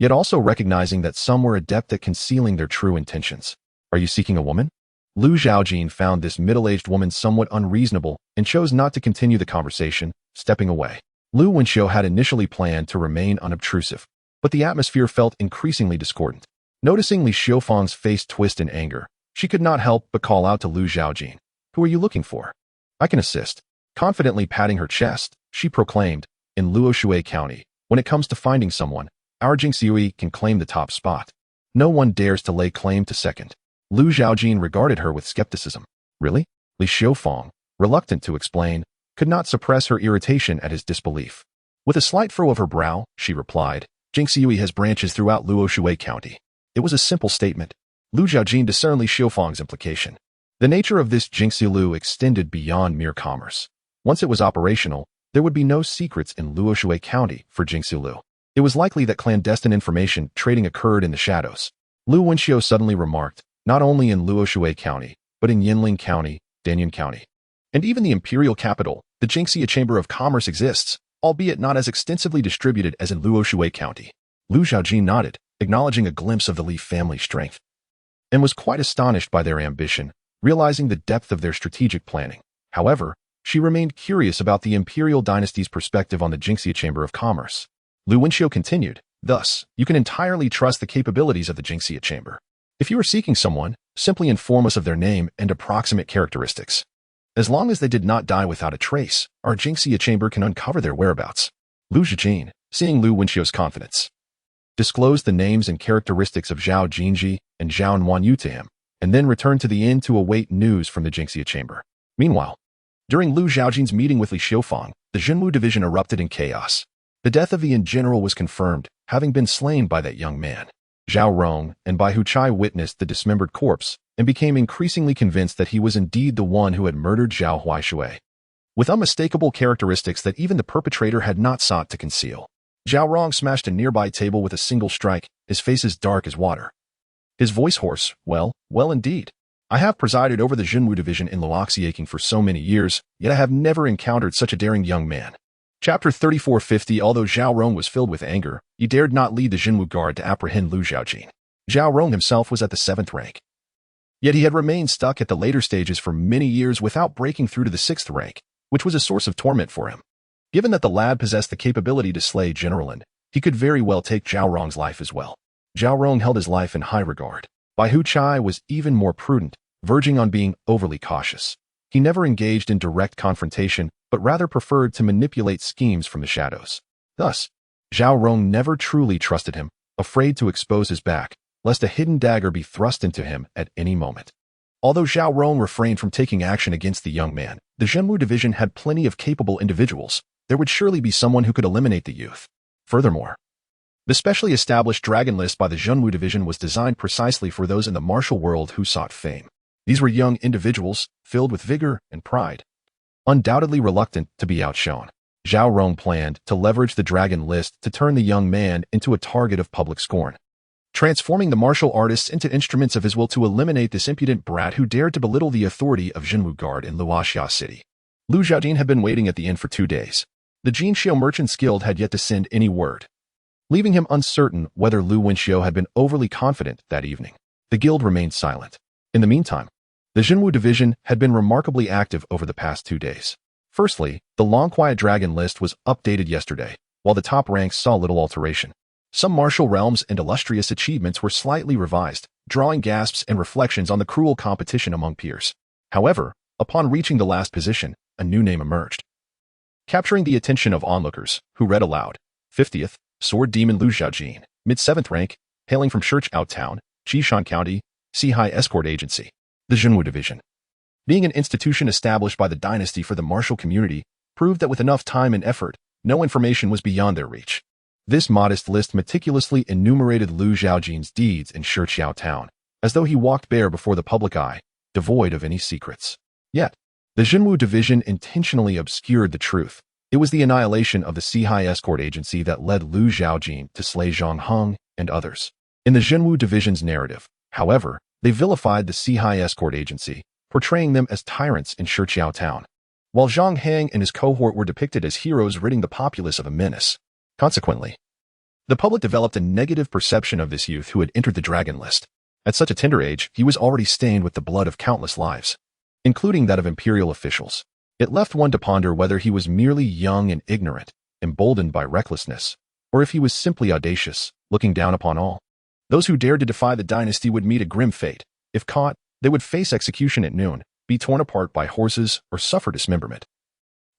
yet also recognizing that some were adept at concealing their true intentions. Are you seeking a woman? Lu Zhaojin found this middle-aged woman somewhat unreasonable and chose not to continue the conversation, stepping away. Lu Wenxiu had initially planned to remain unobtrusive, but the atmosphere felt increasingly discordant. Noticing Li Xiufang's face twist in anger, she could not help but call out to Lu Zhaojin. Who are you looking for? I can assist. Confidently patting her chest, she proclaimed, in Luoshui County, when it comes to finding someone, our Jingxiui can claim the top spot. No one dares to lay claim to second. Lu Zhaojin regarded her with skepticism. Really? Li Xiufang, reluctant to explain, could not suppress her irritation at his disbelief. With a slight furrow of her brow, she replied, Jingxiui has branches throughout Luoshui County. It was a simple statement. Lu Zhaojin discerned Li Xiufang's implication. The nature of this Jingxilu extended beyond mere commerce. Once it was operational, there would be no secrets in Luoshui County for Jingxilu. It was likely that clandestine information trading occurred in the shadows. Lu Wenxiu suddenly remarked, not only in Luoshui County, but in Yinling County, Danyan County. And even the imperial capital, the Jingxia Chamber of Commerce exists, albeit not as extensively distributed as in Luoshui County. Lu Zhaojin nodded, acknowledging a glimpse of the Li family strength, and was quite astonished by their ambition, realizing the depth of their strategic planning. However, she remained curious about the imperial dynasty's perspective on the Jingxia Chamber of Commerce. Lu Wenxiu continued, thus, you can entirely trust the capabilities of the Jingxia Chamber. If you are seeking someone, simply inform us of their name and approximate characteristics. As long as they did not die without a trace, our Jingxia Chamber can uncover their whereabouts. Lu Zhaojin, seeing Lu Wenxiu's confidence, disclosed the names and characteristics of Zhao Jinji and Zhao Nuanyu to him, and then returned to the inn to await news from the Jingxia Chamber. Meanwhile, during Lu Zhaojin's meeting with Li Xiufang, the Zhenwu division erupted in chaos. The death of the inn general was confirmed, having been slain by that young man, Zhao Rong, and Bai Huchai witnessed the dismembered corpse and became increasingly convinced that he was indeed the one who had murdered Zhao Huaishui, with unmistakable characteristics that even the perpetrator had not sought to conceal. Zhao Rong smashed a nearby table with a single strike, his face as dark as water. His voice hoarse, well indeed. I have presided over the Zhenwu division in Luoxiaking for so many years, yet I have never encountered such a daring young man. Chapter 3450. Although Zhao Rong was filled with anger, he dared not lead the Zhenwu guard to apprehend Lu Zhaojin. Zhao Rong himself was at the 7th rank. Yet he had remained stuck at the later stages for many years without breaking through to the 6th rank, which was a source of torment for him. Given that the lad possessed the capability to slay Generalin, he could very well take Zhao Rong's life as well. Zhao Rong held his life in high regard. Bai Huchai was even more prudent, verging on being overly cautious. He never engaged in direct confrontation, but rather preferred to manipulate schemes from the shadows. Thus, Zhao Rong never truly trusted him, afraid to expose his back, lest a hidden dagger be thrust into him at any moment. Although Zhao Rong refrained from taking action against the young man, the Zhenwu division had plenty of capable individuals. There would surely be someone who could eliminate the youth. Furthermore, the specially established dragon list by the Zhenwu division was designed precisely for those in the martial world who sought fame. These were young individuals, filled with vigor and pride, undoubtedly reluctant to be outshone. Zhao Rong planned to leverage the dragon list to turn the young man into a target of public scorn, transforming the martial artists into instruments of his will to eliminate this impudent brat who dared to belittle the authority of Zhenwu Guard in Luoxia City. Lu Zhaojin had been waiting at the inn for 2 days. The Jinxiu Merchants Guild had yet to send any word, leaving him uncertain whether Lu Wenxiu had been overly confident that evening. The guild remained silent. In the meantime, the Zhenwu division had been remarkably active over the past 2 days. Firstly, the Long Quiet Dragon list was updated yesterday, while the top ranks saw little alteration. Some martial realms and illustrious achievements were slightly revised, drawing gasps and reflections on the cruel competition among peers. However, upon reaching the last position, a new name emerged, capturing the attention of onlookers, who read aloud, 50th, Sword Demon Lu Zhaojin, mid-7th rank, hailing from Shurchao Town, Qishan County, Sea-High Escort Agency. The Zhenwu Division, being an institution established by the dynasty for the martial community, proved that with enough time and effort, no information was beyond their reach. This modest list meticulously enumerated Lu Zhaojin's deeds in Shurchao Town, as though he walked bare before the public eye, devoid of any secrets. Yet, the Zhenwu Division intentionally obscured the truth. It was the annihilation of the Sea-High Escort Agency that led Lu Zhaojin to slay Zhang Heng and others. In the Zhenwu Division's narrative, however, they vilified the Sea-High Escort Agency, portraying them as tyrants in Shurchao Town, while Zhang Heng and his cohort were depicted as heroes ridding the populace of a menace. Consequently, the public developed a negative perception of this youth who had entered the dragon list. At such a tender age, he was already stained with the blood of countless lives, including that of imperial officials. It left one to ponder whether he was merely young and ignorant, emboldened by recklessness, or if he was simply audacious, looking down upon all. Those who dared to defy the dynasty would meet a grim fate. If caught, they would face execution at noon, be torn apart by horses, or suffer dismemberment.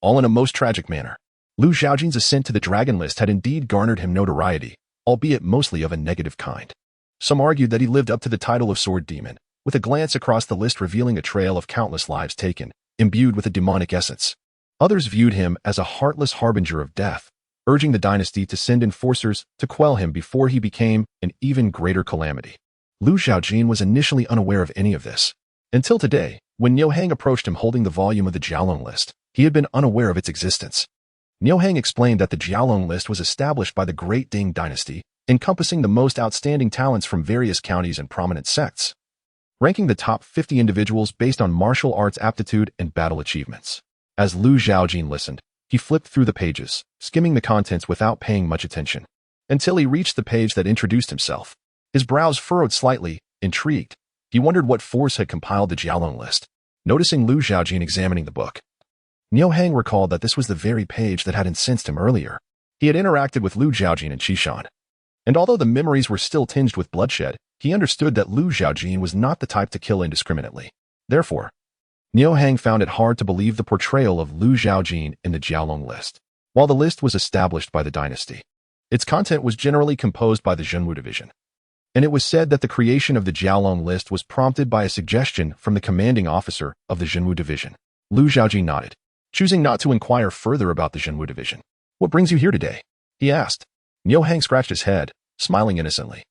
All in a most tragic manner. Lu Zhaojin's ascent to the dragon list had indeed garnered him notoriety, albeit mostly of a negative kind. Some argued that he lived up to the title of Sword Demon, with a glance across the list revealing a trail of countless lives taken, imbued with a demonic essence. Others viewed him as a heartless harbinger of death, urging the dynasty to send enforcers to quell him before he became an even greater calamity. Lu Zhaojin was initially unaware of any of this. Until today, when Zhang approached him holding the volume of the Jiaolong list, he had been unaware of its existence. Zhang explained that the Jiaolong list was established by the Great Ding Dynasty, encompassing the most outstanding talents from various counties and prominent sects, ranking the top 50 individuals based on martial arts aptitude and battle achievements. As Lu Zhaojin listened, he flipped through the pages, skimming the contents without paying much attention, until he reached the page that introduced himself. His brows furrowed slightly, intrigued. He wondered what force had compiled the Jiaolong list. Noticing Lu Zhaojin examining the book, Zhang recalled that this was the very page that had incensed him earlier. He had interacted with Lu Zhaojin and Qishan, and although the memories were still tinged with bloodshed, he understood that Lu Zhaojin was not the type to kill indiscriminately. Therefore, Zhang found it hard to believe the portrayal of Lu Zhaojin in the Jiaolong list. While the list was established by the dynasty, its content was generally composed by the Zhenwu division, and it was said that the creation of the Jiaolong list was prompted by a suggestion from the commanding officer of the Zhenwu division. Lu Zhaojin nodded, choosing not to inquire further about the Zhenwu division. "What brings you here today?" he asked. Zhang scratched his head, smiling innocently.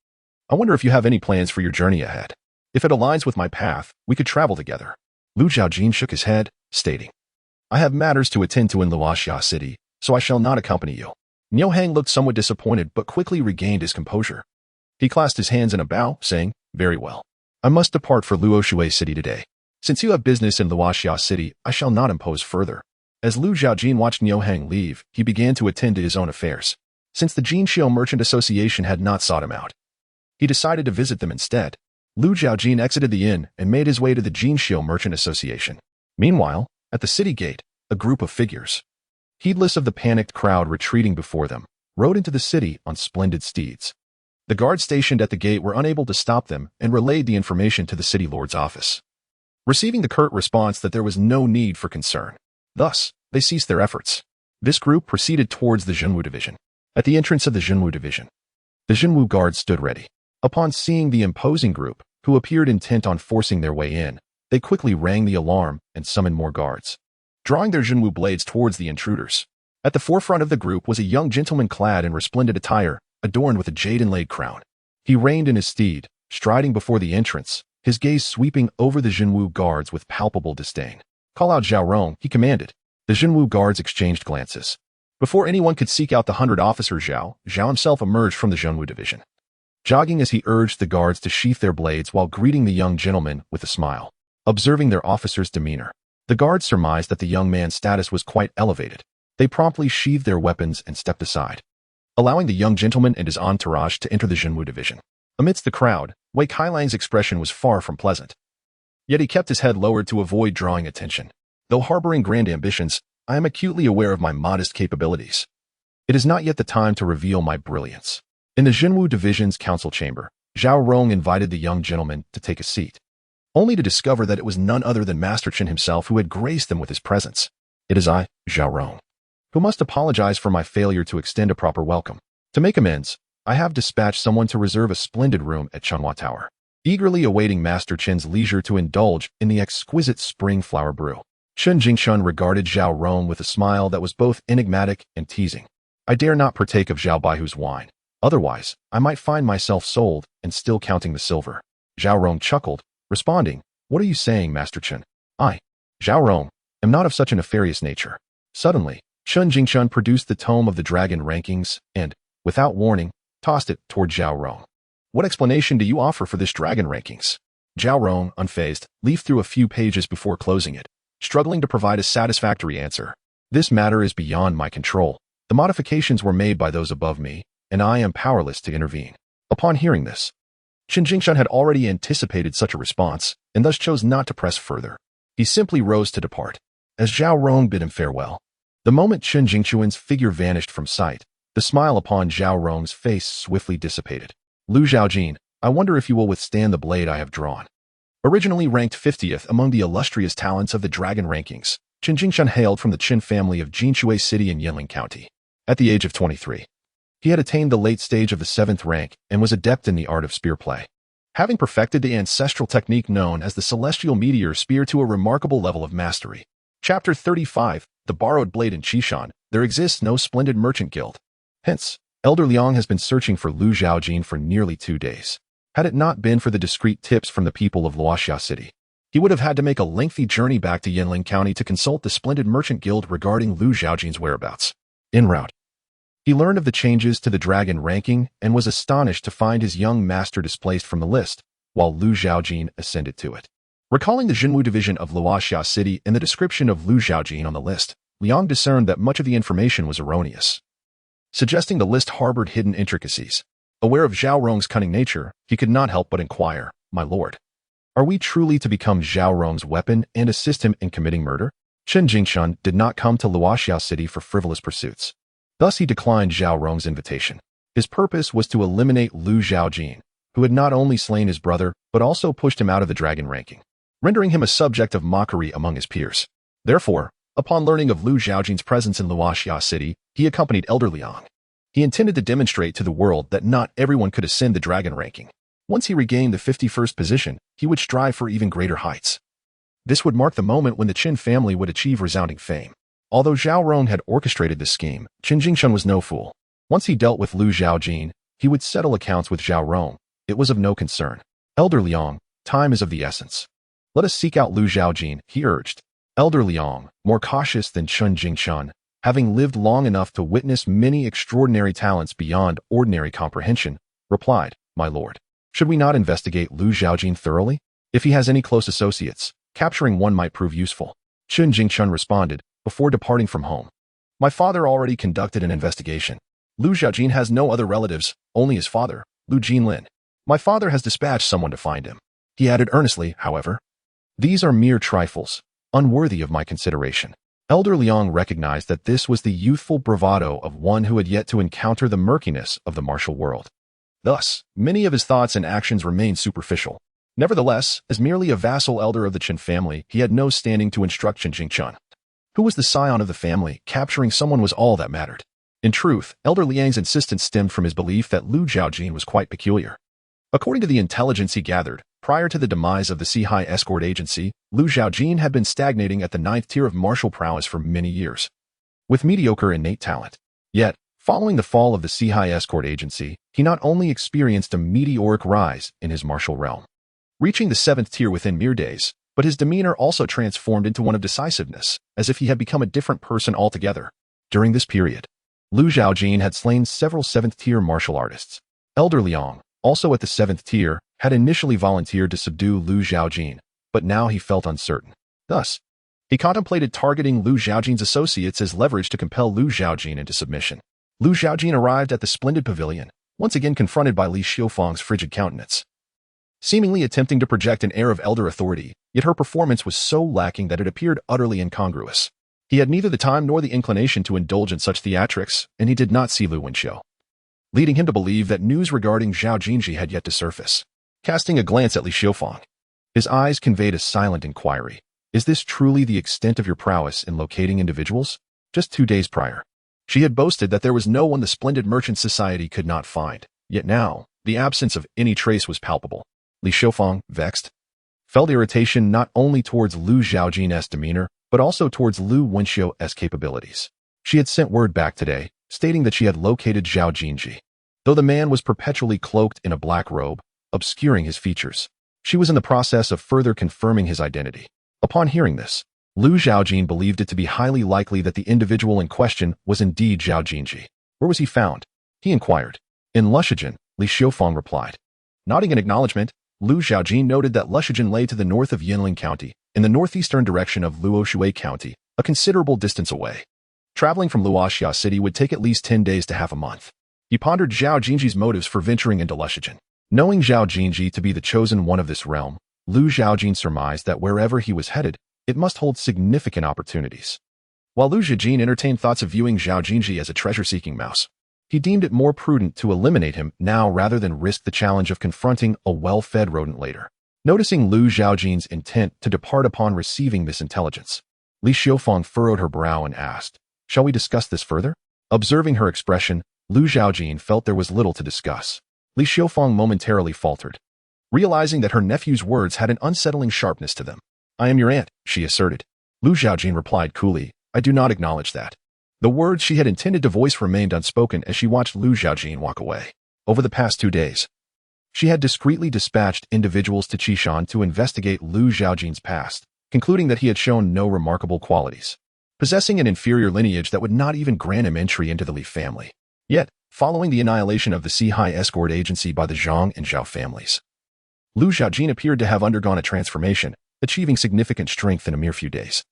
"I wonder if you have any plans for your journey ahead. If it aligns with my path, we could travel together." Lu Zhaojin shook his head, stating, "I have matters to attend to in Luoxia City, so I shall not accompany you." Zhang looked somewhat disappointed but quickly regained his composure. He clasped his hands in a bow, saying, "Very well. I must depart for Luoxia City today. Since you have business in Luoxia City, I shall not impose further." As Lu Zhaojin watched Zhang leave, he began to attend to his own affairs. Since the Jinxiu Merchant Association had not sought him out, he decided to visit them instead. Lu Zhaojin exited the inn and made his way to the Jinxiu Merchant Association. Meanwhile, at the city gate, a group of figures, heedless of the panicked crowd retreating before them, rode into the city on splendid steeds. The guards stationed at the gate were unable to stop them and relayed the information to the city lord's office, receiving the curt response that there was no need for concern. Thus, they ceased their efforts. This group proceeded towards the Zhenwu division. At the entrance of the Zhenwu division, the Zhenwu guards stood ready. Upon seeing the imposing group, who appeared intent on forcing their way in, they quickly rang the alarm and summoned more guards, drawing their Zhenwu blades towards the intruders. At the forefront of the group was a young gentleman clad in resplendent attire, adorned with a jade-inlaid crown. He reined in his steed, striding before the entrance, his gaze sweeping over the Zhenwu guards with palpable disdain. "Call out Zhao," he commanded. The Zhenwu guards exchanged glances. Before anyone could seek out the 100 officer Zhao himself emerged from the Zhenwu division, jogging as he urged the guards to sheath their blades while greeting the young gentleman with a smile. Observing their officer's demeanor, the guards surmised that the young man's status was quite elevated. They promptly sheathed their weapons and stepped aside, allowing the young gentleman and his entourage to enter the Zhenwu division. Amidst the crowd, Wei Kailang's expression was far from pleasant. Yet he kept his head lowered to avoid drawing attention. "Though harboring grand ambitions, I am acutely aware of my modest capabilities. It is not yet the time to reveal my brilliance." In the Zhenwu division's council chamber, Zhao invited the young gentleman to take a seat, only to discover that it was none other than Master Chen himself who had graced them with his presence. "It is I, Zhao, who must apologize for my failure to extend a proper welcome. To make amends, I have dispatched someone to reserve a splendid room at Changhua Tower," eagerly awaiting Master Chen's leisure to indulge in the exquisite spring flower brew. Chen Jingshun regarded Zhao with a smile that was both enigmatic and teasing. "I dare not partake of Zhao Baihu's wine. Otherwise, I might find myself sold and still counting the silver." Zhao chuckled, responding, "What are you saying, Master Chen? I, Zhao, am not of such a nefarious nature." Suddenly, Chen Jingshun produced the tome of the dragon rankings and, without warning, tossed it toward Zhao. "What explanation do you offer for this dragon rankings?" Zhao, unfazed, leafed through a few pages before closing it, struggling to provide a satisfactory answer. "This matter is beyond my control. The modifications were made by those above me, and I am powerless to intervene." Upon hearing this, Chen Jingshun had already anticipated such a response, and thus chose not to press further. He simply rose to depart. As Zhao bid him farewell, the moment Chen Jingshun's figure vanished from sight, the smile upon Zhao face swiftly dissipated. "Lu Zhaojin, I wonder if you will withstand the blade I have drawn." Originally ranked 50th among the illustrious talents of the Dragon rankings, Qin Jingshan hailed from the Qin family of Jinshui City in Yinling County. At the age of 23, he had attained the late stage of the 7th rank and was adept in the art of spear play, having perfected the ancestral technique known as the Celestial Meteor Spear to a remarkable level of mastery. Chapter 35, The Borrowed Blade in Qishan. There exists no splendid merchant guild. Hence, Elder Liang has been searching for Lu Zhaojin for nearly 2 days. Had it not been for the discreet tips from the people of Luoxia City, he would have had to make a lengthy journey back to Yinling County to consult the splendid merchant guild regarding Lu Zhaojin's whereabouts. En route, he learned of the changes to the dragon ranking and was astonished to find his young master displaced from the list, while Lu Zhaojin ascended to it. Recalling the Jinwu division of Luoxia City and the description of Lu Zhaojin on the list, Liang discerned that much of the information was erroneous, suggesting the list harbored hidden intricacies. Aware of Zhao Rong's cunning nature, he could not help but inquire, "My lord, are we truly to become Zhao Rong's weapon and assist him in committing murder?" Qin Jingshan did not come to Luoxia City for frivolous pursuits. Thus he declined Zhao Rong's invitation. His purpose was to eliminate Lu Zhaojin, who had not only slain his brother, but also pushed him out of the dragon ranking, rendering him a subject of mockery among his peers. Therefore, upon learning of Lu Zhaojin's presence in Luoxia City, he accompanied Elder Liang. He intended to demonstrate to the world that not everyone could ascend the dragon ranking. Once he regained the 51st position, he would strive for even greater heights. This would mark the moment when the Qin family would achieve resounding fame. Although Zhao Rong had orchestrated this scheme, Qin Jingshan was no fool. Once he dealt with Lu Zhaojin, he would settle accounts with Zhao Rong. It was of no concern. "Elder Liang, time is of the essence. Let us seek out Lu Zhaojin," he urged. Elder Liang, more cautious than Qin Jingshan, having lived long enough to witness many extraordinary talents beyond ordinary comprehension, replied, "My lord, should we not investigate Lu Zhaojin thoroughly? If he has any close associates, capturing one might prove useful." Qin Jingshan responded, before departing from home, "My father already conducted an investigation. Lu Zhaojin has no other relatives, only his father, Lu Jinlin. My father has dispatched someone to find him." He added earnestly, however, "These are mere trifles, unworthy of my consideration." Elder Liang recognized that this was the youthful bravado of one who had yet to encounter the murkiness of the martial world. Thus, many of his thoughts and actions remained superficial. Nevertheless, as merely a vassal elder of the Qin family, he had no standing to instruct Qin Jingshan, who was the scion of the family. Capturing someone was all that mattered. In truth, Elder Liang's insistence stemmed from his belief that Lu Zhaojin was quite peculiar. According to the intelligence he gathered, prior to the demise of the Sihai escort agency, Lu Zhaojin had been stagnating at the 9th tier of martial prowess for many years, with mediocre innate talent. Yet, following the fall of the Sihai escort agency, he not only experienced a meteoric rise in his martial realm, reaching the 7th tier within mere days, but his demeanor also transformed into one of decisiveness, as if he had become a different person altogether. During this period, Lu Zhaojin had slain several 7th tier martial artists. Elder Liang, also at the 7th tier, had initially volunteered to subdue Lu Zhaojin, but now he felt uncertain. Thus, he contemplated targeting Lu Zhaojin's associates as leverage to compel Lu Zhaojin into submission. Lu Zhaojin arrived at the splendid pavilion, once again confronted by Li Xiufang's frigid countenance, seemingly attempting to project an air of elder authority, yet her performance was so lacking that it appeared utterly incongruous. He had neither the time nor the inclination to indulge in such theatrics, and he did not see Lu Wenxiu, leading him to believe that news regarding Zhao Jinji had yet to surface. Casting a glance at Li Xiufang, his eyes conveyed a silent inquiry. "Is this truly the extent of your prowess in locating individuals?" Just 2 days prior, she had boasted that there was no one the splendid merchant society could not find. Yet now, the absence of any trace was palpable. Li Xiufang, vexed, felt irritation not only towards Lu Zhaojin's demeanor, but also towards Lu Wenxiu's capabilities. She had sent word back today, stating that she had located Zhao Jinji. Though the man was perpetually cloaked in a black robe, obscuring his features, she was in the process of further confirming his identity. Upon hearing this, Lu Zhaojin believed it to be highly likely that the individual in question was indeed Zhao Jinji. Where was he found? He inquired. In Lushijan, Li Xiufang replied. Nodding in acknowledgement, Lu Zhaojin noted that Lushijan lay to the north of Yinling County, in the northeastern direction of Luoshui County, a considerable distance away. Traveling from Luoxia City would take at least 10 days to half a month. He pondered Zhao Jinji's motives for venturing into Lushijan. Knowing Zhao Jinji to be the chosen one of this realm, Lu Zhaojin surmised that wherever he was headed, it must hold significant opportunities. While Lu Zhaojin entertained thoughts of viewing Zhao Jinji as a treasure-seeking mouse, he deemed it more prudent to eliminate him now rather than risk the challenge of confronting a well-fed rodent later. Noticing Lu Zhaojin's intent to depart upon receiving this intelligence, Li Xiufeng furrowed her brow and asked, "Shall we discuss this further?" Observing her expression, Lu Zhaojin felt there was little to discuss. Li Xiufeng momentarily faltered, realizing that her nephew's words had an unsettling sharpness to them. "I am your aunt," she asserted. Lu Zhaojin replied coolly, "I do not acknowledge that." The words she had intended to voice remained unspoken as she watched Lu Zhaojin walk away. Over the past 2 days, she had discreetly dispatched individuals to Qishan to investigate Lu Zhaojin's past, concluding that he had shown no remarkable qualities, possessing an inferior lineage that would not even grant him entry into the Li family. Yet, following the annihilation of the Qihai escort agency by the Zhang and Zhao families, Lu Zhaojin appeared to have undergone a transformation, achieving significant strength in a mere few days,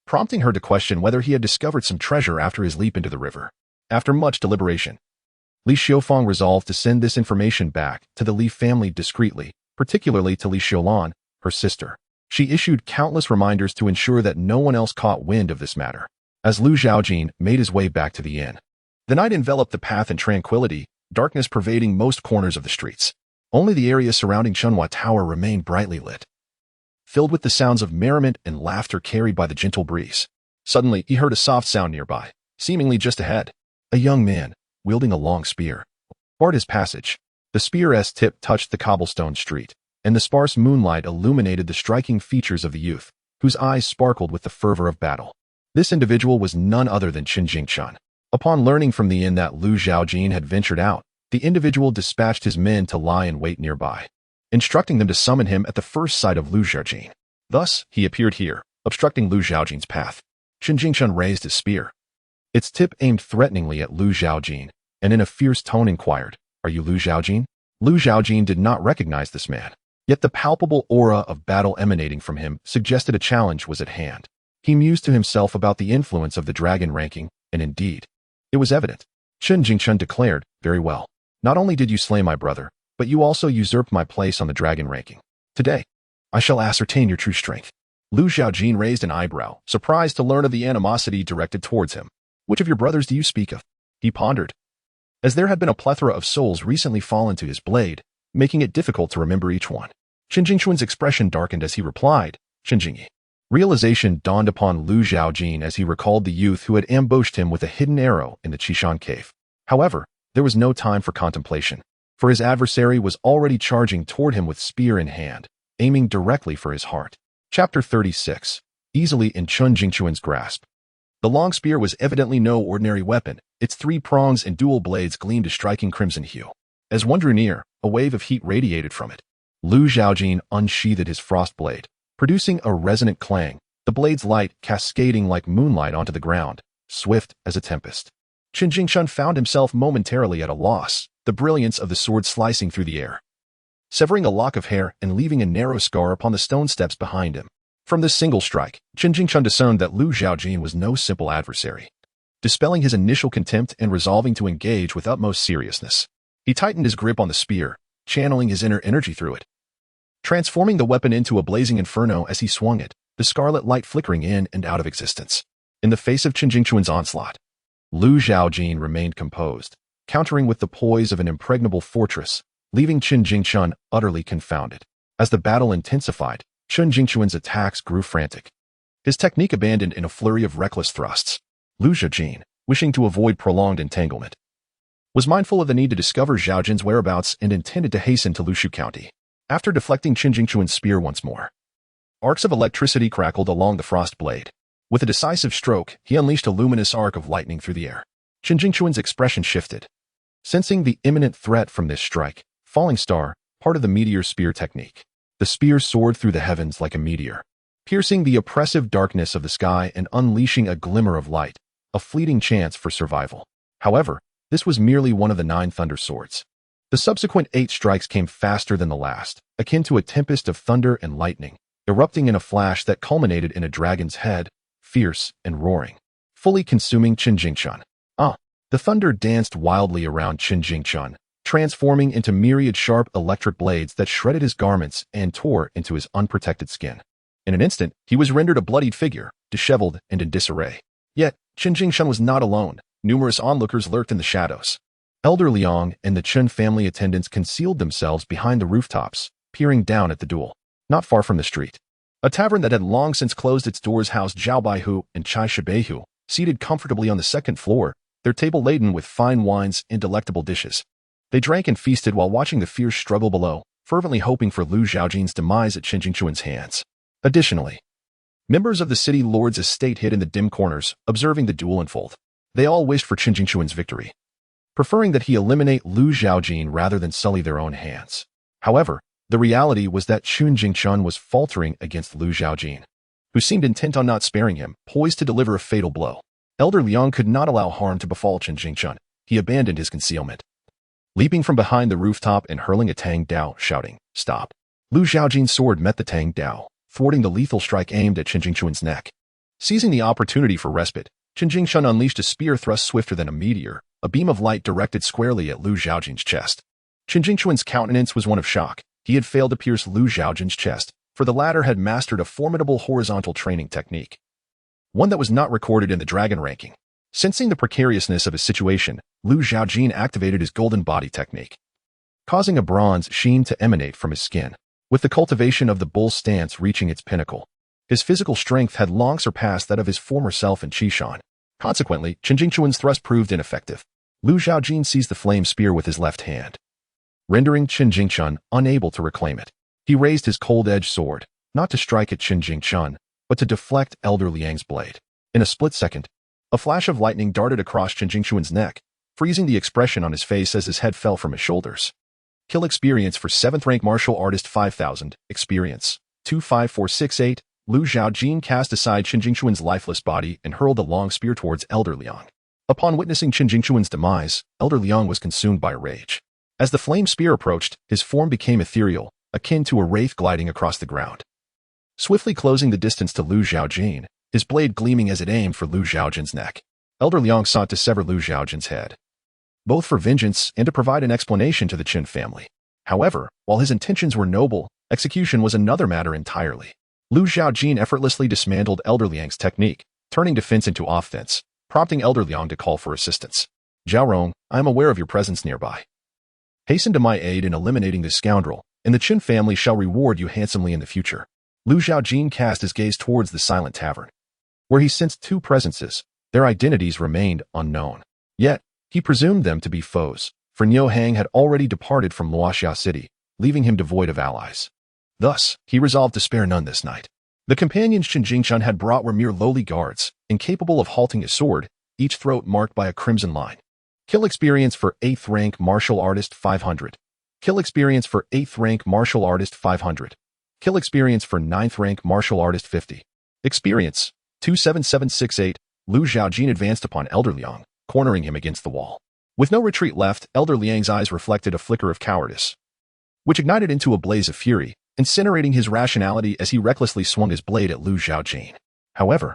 prompting her to question whether he had discovered some treasure after his leap into the river. After much deliberation, Li Xiufeng resolved to send this information back to the Li family discreetly, particularly to Li Xiulan, her sister. She issued countless reminders to ensure that no one else caught wind of this matter. As Lu Zhaojin made his way back to the inn, the night enveloped the path in tranquility, darkness pervading most corners of the streets. Only the area surrounding Chunhua Tower remained brightly lit, filled with the sounds of merriment and laughter carried by the gentle breeze. Suddenly, he heard a soft sound nearby, seemingly just ahead. A young man, wielding a long spear, barred his passage. The spear's tip touched the cobblestone street, and the sparse moonlight illuminated the striking features of the youth, whose eyes sparkled with the fervor of battle. This individual was none other than Qin Jingquan. Upon learning from the inn that Lu Zhaojin had ventured out, the individual dispatched his men to lie in wait nearby, instructing them to summon him at the first sight of Lu Zhaojin. Thus, he appeared here, obstructing Lu Zhaojin's path. Qin Jingquan raised his spear, its tip aimed threateningly at Lu Zhaojin, and in a fierce tone inquired, "Are you Lu Zhaojin?" Lu Zhaojin did not recognize this man, yet the palpable aura of battle emanating from him suggested a challenge was at hand. He mused to himself about the influence of the dragon ranking, and indeed, it was evident. Qin Jingquan declared, "Very well. Not only did you slay my brother, but you also usurped my place on the dragon ranking. Today, I shall ascertain your true strength." Lu Zhaojin raised an eyebrow, surprised to learn of the animosity directed towards him. "Which of your brothers do you speak of?" he pondered, as there had been a plethora of souls recently fallen to his blade, making it difficult to remember each one. Qin Jingquan's expression darkened as he replied, "Qin Jingyi." Realization dawned upon Lu Zhaojin as he recalled the youth who had ambushed him with a hidden arrow in the Qishan cave. However, there was no time for contemplation, for his adversary was already charging toward him with spear in hand, aiming directly for his heart. Chapter 36. Easily in Qin Jingquan's grasp. The long spear was evidently no ordinary weapon. Its 3 prongs and dual blades gleamed a striking crimson hue. As one drew near, a wave of heat radiated from it. Lu Zhaojin unsheathed his frost blade, producing a resonant clang, the blade's light cascading like moonlight onto the ground, swift as a tempest. Qin Jingquan found himself momentarily at a loss, the brilliance of the sword slicing through the air, severing a lock of hair and leaving a narrow scar upon the stone steps behind him. From this single strike, Qin Jingquan discerned that Lu Zhaojin was no simple adversary. Dispelling his initial contempt and resolving to engage with utmost seriousness, he tightened his grip on the spear, channeling his inner energy through it, transforming the weapon into a blazing inferno as he swung it, the scarlet light flickering in and out of existence. In the face of Qin Jingquan's onslaught, Lu Zhaojin remained composed, countering with the poise of an impregnable fortress, leaving Qin Jingquan utterly confounded. As the battle intensified, Qin Jingquan's attacks grew frantic, his technique abandoned in a flurry of reckless thrusts. Lu Zhaojin, wishing to avoid prolonged entanglement, was mindful of the need to discover Zhaojin's whereabouts and intended to hasten to Lushu County. After deflecting Qin Jingquan's spear once more, arcs of electricity crackled along the frost blade. With a decisive stroke, he unleashed a luminous arc of lightning through the air. Qin Jingquan's expression shifted, sensing the imminent threat from this strike. Falling star, part of the meteor spear technique. The spear soared through the heavens like a meteor, piercing the oppressive darkness of the sky and unleashing a glimmer of light, a fleeting chance for survival. However, this was merely one of the 9 thunder swords. The subsequent 8 strikes came faster than the last, akin to a tempest of thunder and lightning, erupting in a flash that culminated in a dragon's head, fierce and roaring, fully consuming Qin Jingquan. The thunder danced wildly around Qin Jingquan, transforming into myriad sharp electric blades that shredded his garments and tore into his unprotected skin. In an instant, he was rendered a bloodied figure, disheveled and in disarray. Yet, Qin Jingquan was not alone. Numerous onlookers lurked in the shadows. Elder Liang and the Qin family attendants concealed themselves behind the rooftops, peering down at the duel. not far from the street. A tavern that had long since closed its doors housed Zhao Baihu and Chai Shibehu, seated comfortably on the second floor, their table laden with fine wines and delectable dishes. They drank and feasted while watching the fierce struggle below, fervently hoping for Lu Zhaojin's demise at Qin Jingquan's hands. Additionally, members of the city lord's estate hid in the dim corners, observing the duel unfold. They all wished for Qin Jingquan's victory, preferring that he eliminate Lu Zhaojin rather than sully their own hands. However, the reality was that Qin Jingquan was faltering against Lu Zhaojin, who seemed intent on not sparing him, poised to deliver a fatal blow. Elder Liang could not allow harm to befall Qin Jingquan. He abandoned his concealment, leaping from behind the rooftop and hurling a Tang Dao, shouting, "Stop!" Lu Zhaojin's sword met the Tang Dao, thwarting the lethal strike aimed at Qin Jingquan's neck. Seizing the opportunity for respite, Qin Jingquan unleashed a spear thrust swifter than a meteor, a beam of light directed squarely at Lu Zhaojin's chest. Qin Jingquan's countenance was one of shock. He had failed to pierce Lu Zhaojin's chest, for the latter had mastered a formidable horizontal training technique, one that was not recorded in the dragon ranking. Sensing the precariousness of his situation, Lu Zhaojin activated his golden body technique, causing a bronze sheen to emanate from his skin. With the cultivation of the bull stance reaching its pinnacle, his physical strength had long surpassed that of his former self in Qishan. Consequently, Qin Jingquan's thrust proved ineffective. Lu Zhaojin seized the flame spear with his left hand, rendering Qin Jingquan unable to reclaim it. He raised his cold-edged sword, not to strike at Qin Jingquan, but to deflect Elder Liang's blade. In a split second, a flash of lightning darted across Qin Jingquan's neck, freezing the expression on his face as his head fell from his shoulders. Kill experience for 7th rank martial artist 5000, experience 25468. Lu Zhaojin cast aside Qin Jingquan's lifeless body and hurled a long spear towards Elder Liang. Upon witnessing Qin Jingquan's demise, Elder Liang was consumed by rage. As the flame spear approached, his form became ethereal, akin to a wraith gliding across the ground. Swiftly closing the distance to Lu Zhaojin, his blade gleaming as it aimed for Lu Zhaojin's neck. Elder Liang sought to sever Lu Zhaojin's head, both for vengeance and to provide an explanation to the Qin family. However, while his intentions were noble, execution was another matter entirely. Lu Zhaojin effortlessly dismantled Elder Liang's technique, turning defense into offense, prompting Elder Liang to call for assistance. "Zhaorong, I am aware of your presence nearby. Hasten to my aid in eliminating this scoundrel, and the Qin family shall reward you handsomely in the future." Lu Zhaojin cast his gaze towards the silent tavern, where he sensed two presences. Their identities remained unknown. Yet, he presumed them to be foes, for Niu Hang had already departed from Luoxia City, leaving him devoid of allies. Thus, he resolved to spare none this night. The companions Qin Jingquan had brought were mere lowly guards, incapable of halting his sword, each throat marked by a crimson line. Kill experience for 8th rank martial artist 500. Kill experience for 8th rank martial artist 500. Kill experience for 9th rank martial artist 50. Experience 27768. Lu Zhaojin advanced upon Elder Liang, cornering him against the wall. With no retreat left, Elder Liang's eyes reflected a flicker of cowardice, which ignited into a blaze of fury, incinerating his rationality as he recklessly swung his blade at Lu Zhaojin. However,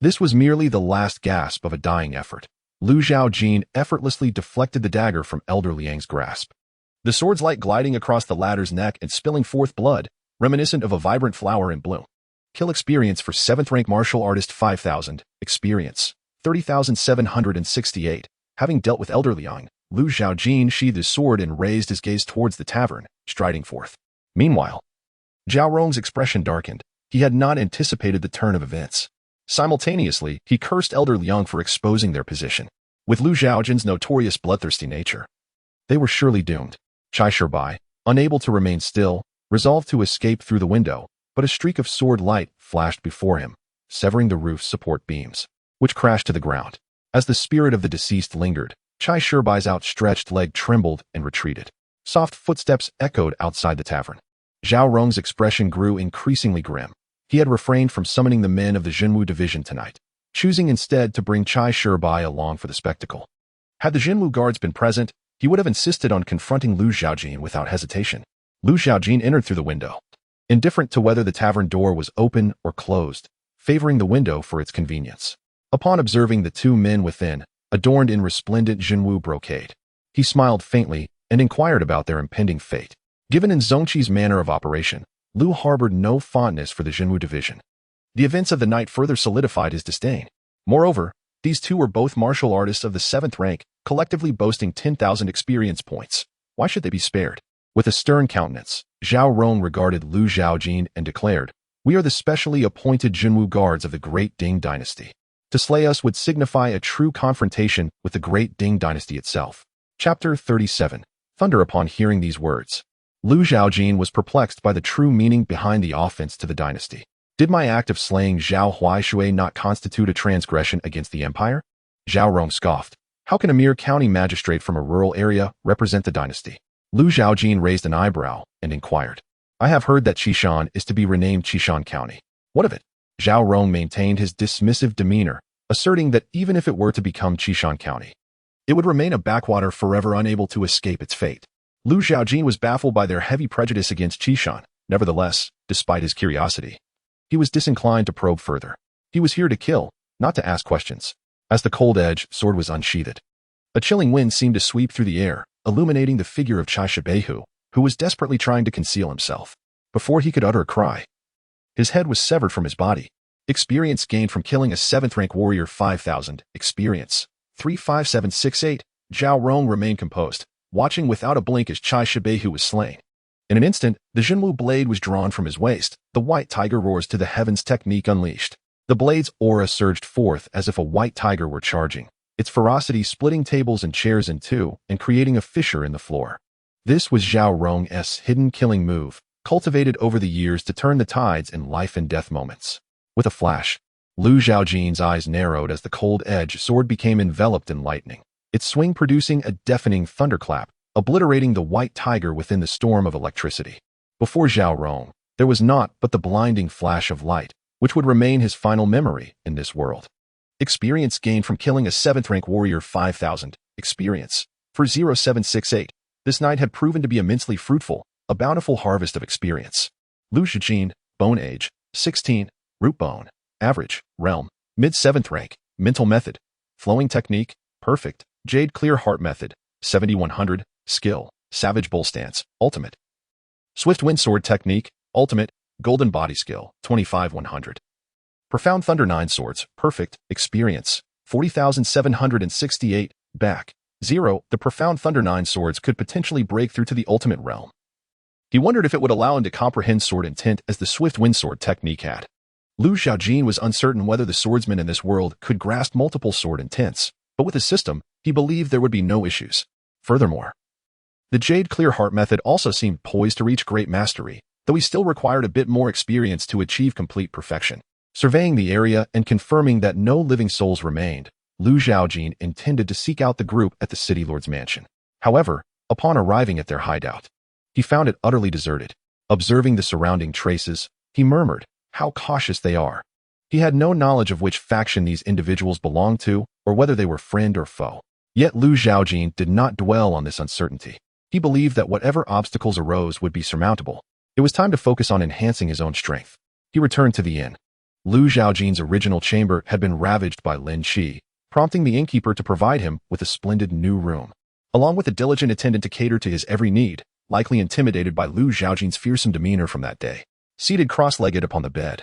this was merely the last gasp of a dying effort. Lu Zhaojin effortlessly deflected the dagger from Elder Liang's grasp, the sword's light gliding across the latter's neck and spilling forth blood, reminiscent of a vibrant flower in bloom. Kill experience for 7th rank martial artist 5000, experience 30,768. Having dealt with Elder Liang, Lu Zhaojin sheathed his sword and raised his gaze towards the tavern, striding forth. Meanwhile, Zhaorong's expression darkened. He had not anticipated the turn of events. Simultaneously, he cursed Elder Liang for exposing their position. With Lu Zhaojin's notorious bloodthirsty nature, they were surely doomed. Chai Shibai, unable to remain still, resolved to escape through the window, but a streak of sword light flashed before him, severing the roof's support beams, which crashed to the ground. As the spirit of the deceased lingered, Chai Shibai's outstretched leg trembled and retreated. Soft footsteps echoed outside the tavern. Zhaorong's expression grew increasingly grim. He had refrained from summoning the men of the Jinwu division tonight, choosing instead to bring Chai Shibai along for the spectacle. Had the Jinwu guards been present, he would have insisted on confronting Lu Zhaojin without hesitation. Lu Zhaojin entered through the window, indifferent to whether the tavern door was open or closed, favoring the window for its convenience. Upon observing the two men within, adorned in resplendent Jinwu brocade, he smiled faintly and inquired about their impending fate. Given in Zhongqi's manner of operation, Lu harbored no fondness for the Jinwu division. The events of the night further solidified his disdain. Moreover, these two were both martial artists of the 7th rank, collectively boasting 10,000 experience points. Why should they be spared? With a stern countenance, Zhao Rong regarded Lu Zhaojin and declared, "We are the specially appointed Jinwu guards of the Great Ding Dynasty. To slay us would signify a true confrontation with the Great Ding Dynasty itself." Chapter 37. Thunder. Upon hearing these words, Lu Zhaojin was perplexed by the true meaning behind the offense to the dynasty. Did my act of slaying Zhao Huaishui not constitute a transgression against the empire? Zhao Rong scoffed. How can a mere county magistrate from a rural area represent the dynasty? Lu Zhaojin raised an eyebrow and inquired. I have heard that Qishan is to be renamed Qishan County. What of it? Zhao Rong maintained his dismissive demeanor, asserting that even if it were to become Qishan County, it would remain a backwater forever unable to escape its fate. Lu Zhaojin was baffled by their heavy prejudice against Qishan. Nevertheless, despite his curiosity, he was disinclined to probe further. He was here to kill, not to ask questions. As the cold-edged sword was unsheathed, a chilling wind seemed to sweep through the air, illuminating the figure of Chai Shibehu, who was desperately trying to conceal himself. Before he could utter a cry, his head was severed from his body. Experience gained from killing a 7th-rank warrior 5,000. Experience 35768. Zhao Rong remained composed, watching without a blink as Chai Shibehu was slain. In an instant, the Jinwu blade was drawn from his waist. The white tiger roars to the heavens technique unleashed. The blade's aura surged forth as if a white tiger were charging, its ferocity splitting tables and chairs in two and creating a fissure in the floor. This was Zhao Rong's hidden killing move, cultivated over the years to turn the tides in life and death moments. With a flash, Lu Zhaojin's eyes narrowed as the cold-edged sword became enveloped in lightning, its swing producing a deafening thunderclap, obliterating the white tiger within the storm of electricity. Before Zhao Rong, there was naught but the blinding flash of light, which would remain his final memory in this world. Experience gained from killing a 7th-rank warrior 5,000. Experience for 0768. This night had proven to be immensely fruitful, a bountiful harvest of experience. Lu Zhaojin, bone age, 16, root bone, average, realm, mid 7th rank, mental method, flowing technique, perfect, jade clear heart method, 7100, skill, savage bull stance, ultimate. Swift wind sword technique, ultimate, golden body skill, 25100. Profound thunder 9 swords, perfect, experience, 40,768, back, 0. The profound thunder 9 swords could potentially break through to the ultimate realm. He wondered if it would allow him to comprehend sword intent as the swift wind sword technique had. Lu Zhaojin was uncertain whether the swordsman in this world could grasp multiple sword intents, but with his system, he believed there would be no issues. Furthermore, the Jade Clear Heart method also seemed poised to reach great mastery, though he still required a bit more experience to achieve complete perfection. Surveying the area and confirming that no living souls remained, Lu Zhaojin intended to seek out the group at the city lord's mansion. However, upon arriving at their hideout, he found it utterly deserted. Observing the surrounding traces, he murmured, "How cautious they are." He had no knowledge of which faction these individuals belonged to or whether they were friend or foe. Yet Lu Zhaojin did not dwell on this uncertainty. He believed that whatever obstacles arose would be surmountable. It was time to focus on enhancing his own strength. He returned to the inn. Lu Zhaojin's original chamber had been ravaged by Lin Qi, prompting the innkeeper to provide him with a splendid new room, along with a diligent attendant to cater to his every need, likely intimidated by Lu Zhaojin's fearsome demeanor from that day. Seated cross-legged upon the bed,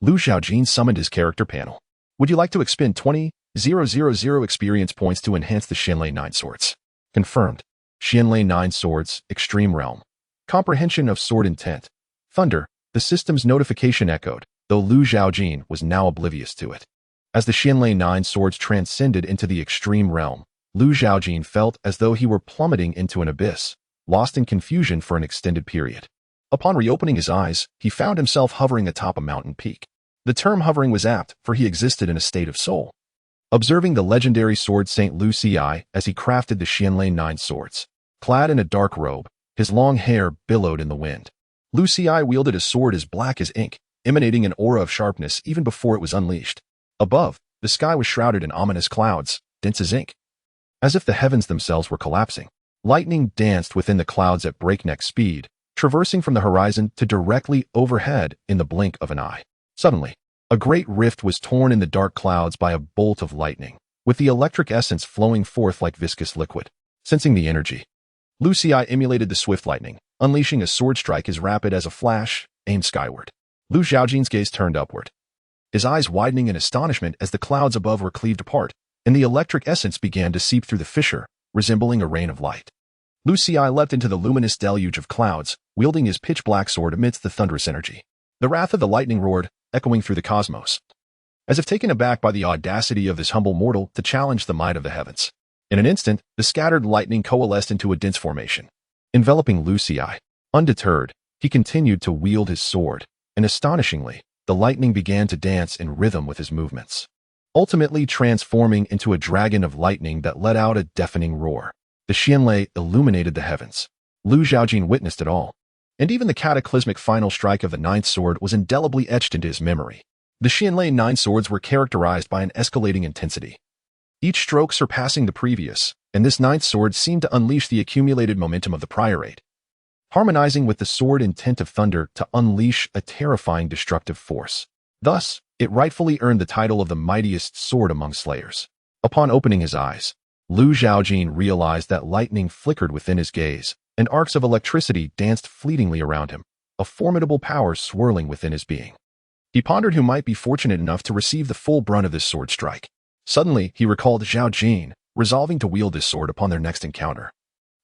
Lu Zhaojin summoned his character panel. Would you like to expend 20,000 experience points to enhance the Xianlei 9 swords? Confirmed. Xianlei 9 swords, extreme realm. Comprehension of sword intent. Thunder. The system's notification echoed, though Lu Zhaojin was now oblivious to it. As the Xianlei 9 swords transcended into the extreme realm, Lu Zhaojin felt as though he were plummeting into an abyss, lost in confusion for an extended period. Upon reopening his eyes, he found himself hovering atop a mountain peak. The term hovering was apt, for he existed in a state of soul. Observing the legendary sword Saint Lu Ci as he crafted the Xianlei 9 swords, clad in a dark robe, his long hair billowed in the wind. Lu Ci wielded a sword as black as ink, emanating an aura of sharpness even before it was unleashed. Above, the sky was shrouded in ominous clouds, dense as ink. As if the heavens themselves were collapsing, lightning danced within the clouds at breakneck speed, traversing from the horizon to directly overhead in the blink of an eye. Suddenly, a great rift was torn in the dark clouds by a bolt of lightning, with the electric essence flowing forth like viscous liquid. Sensing the energy, Lu Ci emulated the swift lightning, unleashing a sword strike as rapid as a flash, aimed skyward. Lu Zhaojin's gaze turned upward, his eyes widening in astonishment as the clouds above were cleaved apart, and the electric essence began to seep through the fissure, resembling a rain of light. Lu Xi leapt into the luminous deluge of clouds, wielding his pitch-black sword amidst the thunderous energy. The wrath of the lightning roared, echoing through the cosmos, as if taken aback by the audacity of this humble mortal to challenge the might of the heavens. In an instant, the scattered lightning coalesced into a dense formation, enveloping Lu Xi. Undeterred, he continued to wield his sword, and astonishingly, the lightning began to dance in rhythm with his movements, ultimately transforming into a dragon of lightning that let out a deafening roar. The Xianlei illuminated the heavens. Lu Zhaojin witnessed it all, and even the cataclysmic final strike of the ninth sword was indelibly etched into his memory. The Xianlei 9 swords were characterized by an escalating intensity, each stroke surpassing the previous, and this ninth sword seemed to unleash the accumulated momentum of the prior 8, harmonizing with the sword intent of thunder to unleash a terrifying destructive force. Thus, it rightfully earned the title of the mightiest sword among slayers. Upon opening his eyes, Lu Zhaojin realized that lightning flickered within his gaze, and arcs of electricity danced fleetingly around him, a formidable power swirling within his being. He pondered who might be fortunate enough to receive the full brunt of this sword strike. Suddenly, he recalled Zhaojin, resolving to wield his sword upon their next encounter,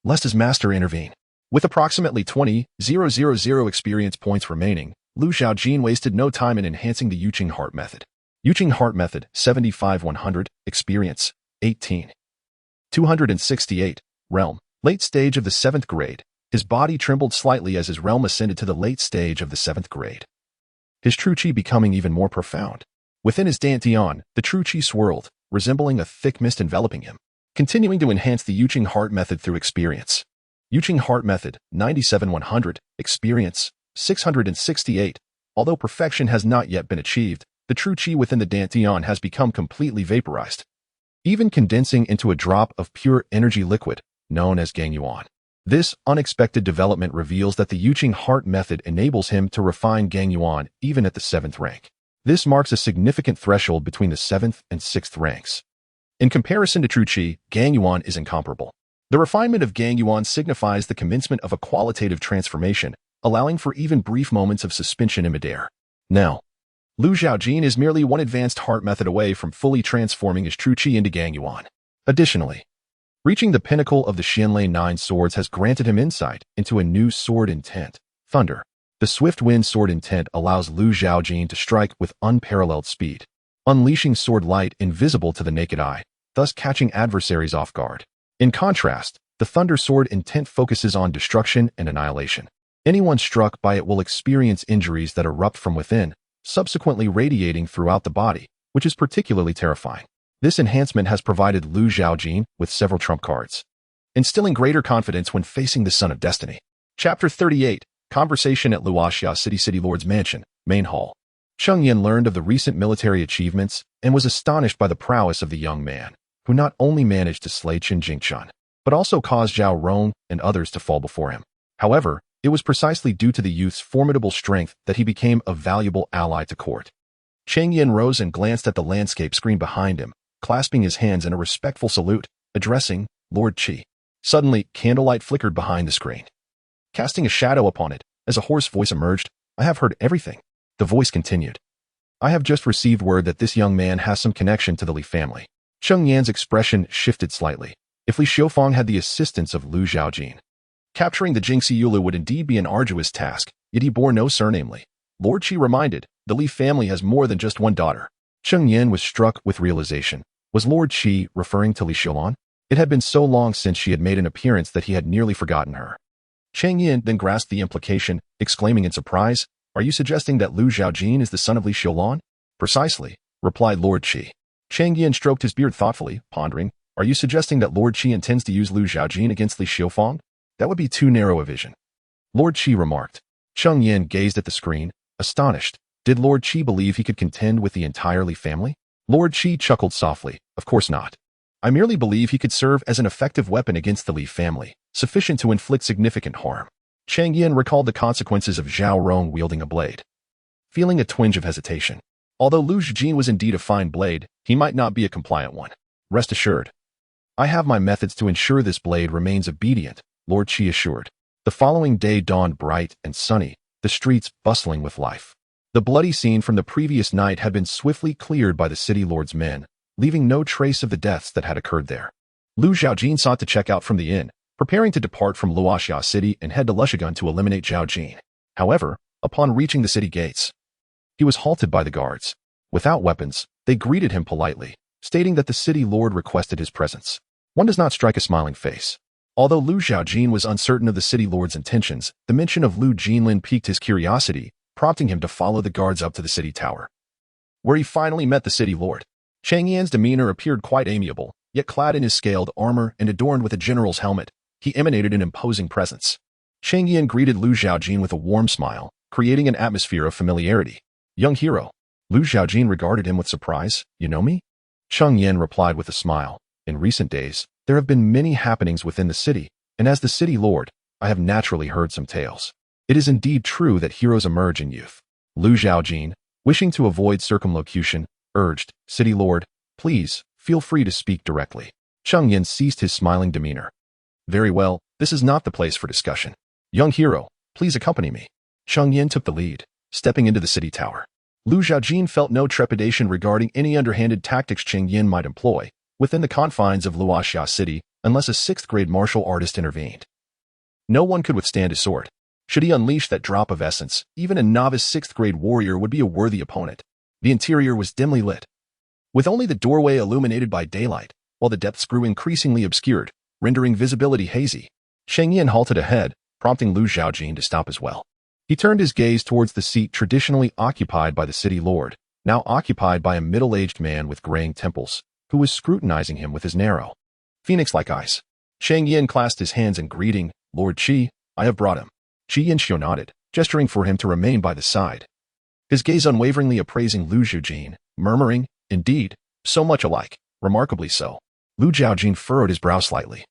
lest his master intervene. With approximately 20,000 experience points remaining, Lu Zhaojin wasted no time in enhancing the Yuqing Heart method. Yuqing Heart method, 75-100, experience, 18. 268, realm, late stage of the 7th grade. His body trembled slightly as his realm ascended to the late stage of the 7th grade, his true qi becoming even more profound. Within his dantian, the true qi swirled, resembling a thick mist enveloping him, continuing to enhance the Yuqing Heart method through experience. Yuqing Heart method, 97-100, experience, 668. Although perfection has not yet been achieved, the true qi within the dantian has become completely vaporized, even condensing into a drop of pure energy liquid, known as Gangyuan. This unexpected development reveals that the Yuqing Heart method enables him to refine Gangyuan even at the 7th rank. This marks a significant threshold between the 7th and 6th ranks. In comparison to true qi, Gangyuan is incomparable. The refinement of Gangyuan signifies the commencement of a qualitative transformation, allowing for even brief moments of suspension in midair. Now, Lu Zhaojin is merely one advanced heart method away from fully transforming his true qi into Gangyuan. Additionally, reaching the pinnacle of the Xianlei 9 swords has granted him insight into a new sword intent, thunder. The swift wind sword intent allows Lu Zhaojin to strike with unparalleled speed, unleashing sword light invisible to the naked eye, thus catching adversaries off guard. In contrast, the thunder sword intent focuses on destruction and annihilation. Anyone struck by it will experience injuries that erupt from within, subsequently radiating throughout the body, which is particularly terrifying. This enhancement has provided Lu Zhaojin with several trump cards, instilling greater confidence when facing the Son of Destiny. Chapter 38, Conversation at Luoxia City Lord's Mansion, Main Hall. Cheng Yin learned of the recent military achievements and was astonished by the prowess of the young man, who not only managed to slay Qin Jingshan, but also caused Zhao Rong and others to fall before him. However, it was precisely due to the youth's formidable strength that he became a valuable ally to court. Cheng Yin rose and glanced at the landscape screen behind him, clasping his hands in a respectful salute, addressing Lord Qi. Suddenly, candlelight flickered behind the screen, casting a shadow upon it. As a hoarse voice emerged, "I have heard everything." The voice continued, "I have just received word that this young man has some connection to the Li family." Cheng Yan's expression shifted slightly. If Li Xiufang had the assistance of Lu Zhaojin, capturing the Jingxi Yulu would indeed be an arduous task, yet he bore no surname Li. Lord Qi reminded, the Li family has more than just one daughter. Cheng Yan was struck with realization. Was Lord Qi referring to Li Xiulan? It had been so long since she had made an appearance that he had nearly forgotten her. Cheng Yin then grasped the implication, exclaiming in surprise, "Are you suggesting that Lu Zhaojin is the son of Li Xiulan?" "Precisely," replied Lord Qi. Cheng Yin stroked his beard thoughtfully, pondering, "Are you suggesting that Lord Qi intends to use Lu Zhaojin against Li Xiufang? That would be too narrow a vision." Lord Qi remarked. Cheng Yin gazed at the screen, astonished. Did Lord Qi believe he could contend with the entire Li family? Lord Qi chuckled softly. "Of course not. I merely believe he could serve as an effective weapon against the Li family, sufficient to inflict significant harm." Cheng Yin recalled the consequences of Zhao Rong wielding a blade, feeling a twinge of hesitation. Although Lu Zhaojin was indeed a fine blade, he might not be a compliant one. "Rest assured, I have my methods to ensure this blade remains obedient," Lord Qi assured. The following day dawned bright and sunny, the streets bustling with life. The bloody scene from the previous night had been swiftly cleared by the city lord's men, leaving no trace of the deaths that had occurred there. Lu Zhaojin sought to check out from the inn, preparing to depart from Luoxia City and head to Lushigun to eliminate Zhaojin. However, upon reaching the city gates, he was halted by the guards. Without weapons, they greeted him politely, stating that the city lord requested his presence. One does not strike a smiling face. Although Lu Zhaojin was uncertain of the city lord's intentions, the mention of Lu Jinlin piqued his curiosity, prompting him to follow the guards up to the city tower, where he finally met the city lord. Chang Yan's demeanor appeared quite amiable, yet clad in his scaled armor and adorned with a general's helmet, he emanated an imposing presence. Chang Yan greeted Lu Zhaojin with a warm smile, creating an atmosphere of familiarity. "Young hero." Lu Zhaojin regarded him with surprise. "You know me?" Chang Yan replied with a smile. "In recent days, there have been many happenings within the city, and as the city lord, I have naturally heard some tales. It is indeed true that heroes emerge in youth." Lu Zhaojin, wishing to avoid circumlocution, urged, "City lord, please, feel free to speak directly." Chang Yan ceased his smiling demeanor. "Very well, this is not the place for discussion. Young hero, please accompany me." Chang Yan took the lead, stepping into the city tower. Lu Zhaojin felt no trepidation regarding any underhanded tactics Chang Yan might employ within the confines of Luoxia City unless a 6th-grade martial artist intervened. No one could withstand his sword. Should he unleash that drop of essence, even a novice 6th-grade warrior would be a worthy opponent. The interior was dimly lit, with only the doorway illuminated by daylight, while the depths grew increasingly obscured, rendering visibility hazy. Chang Yan halted ahead, prompting Lu Zhaojin to stop as well. He turned his gaze towards the seat traditionally occupied by the city lord, now occupied by a middle-aged man with graying temples, who was scrutinizing him with his narrow, phoenix-like eyes. Chang Yan clasped his hands in greeting. "Lord Qi, I have brought him." Qi Yanxiu nodded, gesturing for him to remain by the side, his gaze unwaveringly appraising Lu Zhaojin, murmuring, "Indeed, so much alike, remarkably so." Lu Zhaojin furrowed his brow slightly,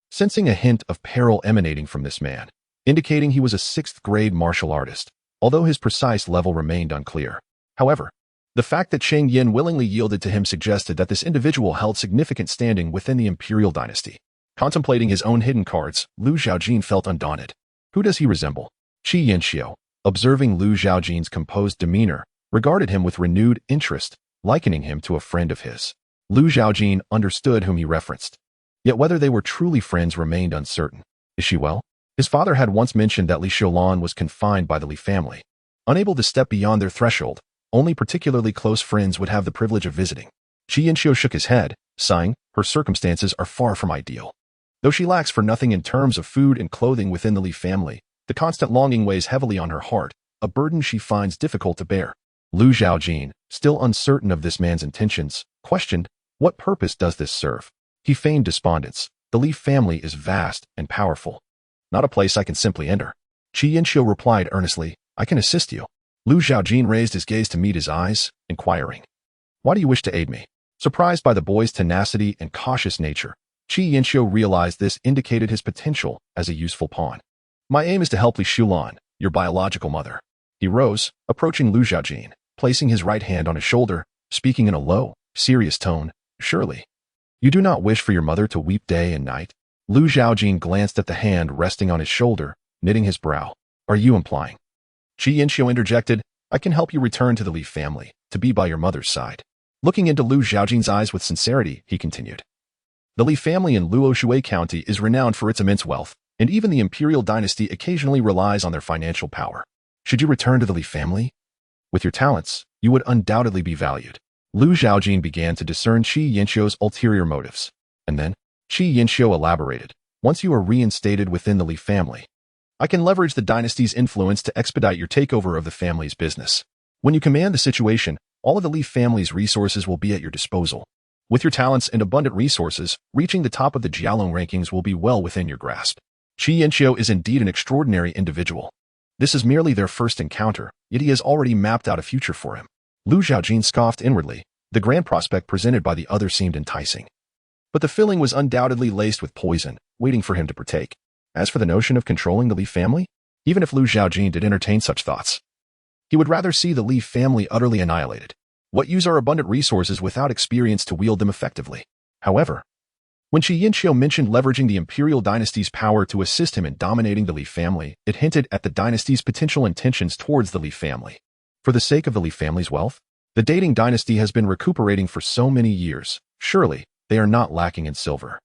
sensing a hint of peril emanating from this man, indicating he was a 6th-grade martial artist, although his precise level remained unclear. However, the fact that Chang Yan willingly yielded to him suggested that this individual held significant standing within the imperial dynasty. Contemplating his own hidden cards, Lu Zhaojin felt undaunted. Who does he resemble? Qi Yanxiu, observing Lu Zhaojin's composed demeanor, regarded him with renewed interest, likening him to a friend of his. Lu Zhaojin understood whom he referenced, yet whether they were truly friends remained uncertain. Is she well? His father had once mentioned that Li Xiulan was confined by the Li family. Unable to step beyond their threshold, only particularly close friends would have the privilege of visiting. Qi Yanxiu shook his head, sighing, her circumstances are far from ideal. Though she lacks for nothing in terms of food and clothing within the Li family, the constant longing weighs heavily on her heart, a burden she finds difficult to bear. Lu Zhaojin, still uncertain of this man's intentions, questioned, "What purpose does this serve?" He feigned despondence. "The Li family is vast and powerful. Not a place I can simply enter." Qi Yanxiu replied earnestly, "I can assist you." Lu Zhaojin raised his gaze to meet his eyes, inquiring, "Why do you wish to aid me?" Surprised by the boy's tenacity and cautious nature, Qi Yanxiu realized this indicated his potential as a useful pawn. "My aim is to help Li Xiulan, your biological mother." He rose, approaching Lu Zhaojin, placing his right hand on his shoulder, speaking in a low, serious tone, "Surely, you do not wish for your mother to weep day and night?" Lu Zhaojin glanced at the hand resting on his shoulder, knitting his brow. "Are you implying?" Qi Yanxiu interjected, "I can help you return to the Li family, to be by your mother's side." Looking into Lu Zhaojin's eyes with sincerity, he continued, "The Li family in Luoshui County is renowned for its immense wealth, and even the imperial dynasty occasionally relies on their financial power. Should you return to the Li family? With your talents, you would undoubtedly be valued." Lu Zhaojin began to discern Qi Yanxiu's ulterior motives. And then, Qi Yanxiu elaborated, "Once you are reinstated within the Li family, I can leverage the dynasty's influence to expedite your takeover of the family's business. When you command the situation, all of the Li family's resources will be at your disposal. With your talents and abundant resources, reaching the top of the Jialong rankings will be well within your grasp." Qi Yanxiu is indeed an extraordinary individual. This is merely their first encounter, yet he has already mapped out a future for him. Lu Zhaojin scoffed inwardly. The grand prospect presented by the other seemed enticing, but the filling was undoubtedly laced with poison, waiting for him to partake. As for the notion of controlling the Li family, even if Lu Zhaojin did entertain such thoughts, he would rather see the Li family utterly annihilated. What use our abundant resources without experience to wield them effectively? However, when Qi Yanxiu mentioned leveraging the imperial dynasty's power to assist him in dominating the Li family, it hinted at the dynasty's potential intentions towards the Li family. For the sake of the Li family's wealth, the dating dynasty has been recuperating for so many years. Surely, they are not lacking in silver.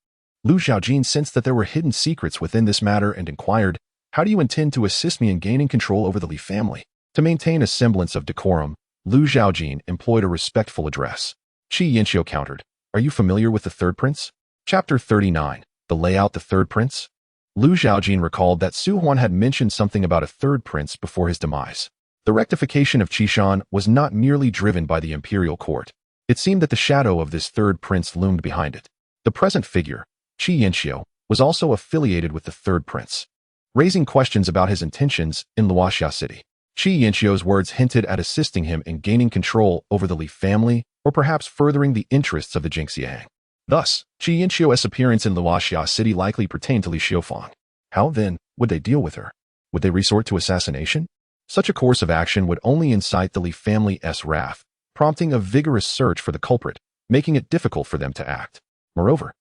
Lu Zhaojin sensed that there were hidden secrets within this matter and inquired, "How do you intend to assist me in gaining control over the Li family?" To maintain a semblance of decorum, Lu Zhaojin employed a respectful address. Qi Yanxiu countered, "Are you familiar with the third prince?" Chapter 39. The Layout the Third Prince? Lu Zhaojin recalled that Su Huan had mentioned something about a third prince before his demise. The rectification of Qishan was not merely driven by the imperial court. It seemed that the shadow of this third prince loomed behind it. The present figure, Qi Yanxiu, was also affiliated with the third prince, raising questions about his intentions in Luoxia City. Qi Yanxiu's words hinted at assisting him in gaining control over the Li family or perhaps furthering the interests of the Jingxiang. Thus, Qi Yanxiu's appearance in Luoxia City likely pertained to Li Xiufang. How, then, would they deal with her? Would they resort to assassination? Such a course of action would only incite the Li family's wrath, prompting a vigorous search for the culprit, making it difficult for them to act. Moreover,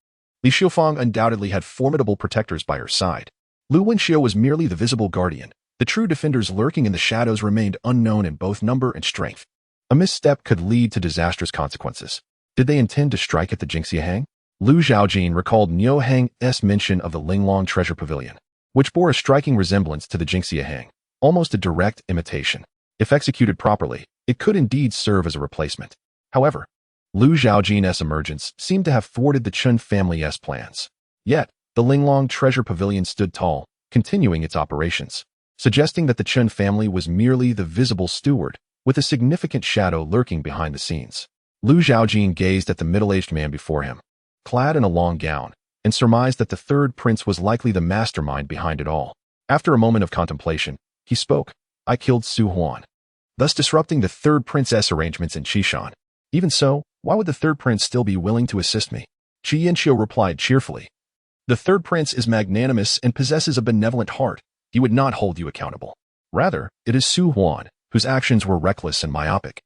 Li Xiufang undoubtedly had formidable protectors by her side. Lu Wenxiu was merely the visible guardian. The true defenders lurking in the shadows remained unknown in both number and strength. A misstep could lead to disastrous consequences. Did they intend to strike at the Jingxiang? Lu Zhaojin recalled Niu Hang's mention of the Linglong Treasure Pavilion, which bore a striking resemblance to the Jingxiang, almost a direct imitation. If executed properly, it could indeed serve as a replacement. However, Lu Zhaojin's emergence seemed to have thwarted the Chen family's plans. Yet, the Linglong Treasure Pavilion stood tall, continuing its operations, suggesting that the Chen family was merely the visible steward, with a significant shadow lurking behind the scenes. Lu Zhaojin gazed at the middle-aged man before him, clad in a long gown, and surmised that the third prince was likely the mastermind behind it all. After a moment of contemplation, he spoke, "I killed Su Huan, thus disrupting the third prince's arrangements in Qishan. Even so, why would the third prince still be willing to assist me?" Qi Yanxiu replied cheerfully, "The third prince is magnanimous and possesses a benevolent heart. He would not hold you accountable. Rather, it is Su Huan, whose actions were reckless and myopic.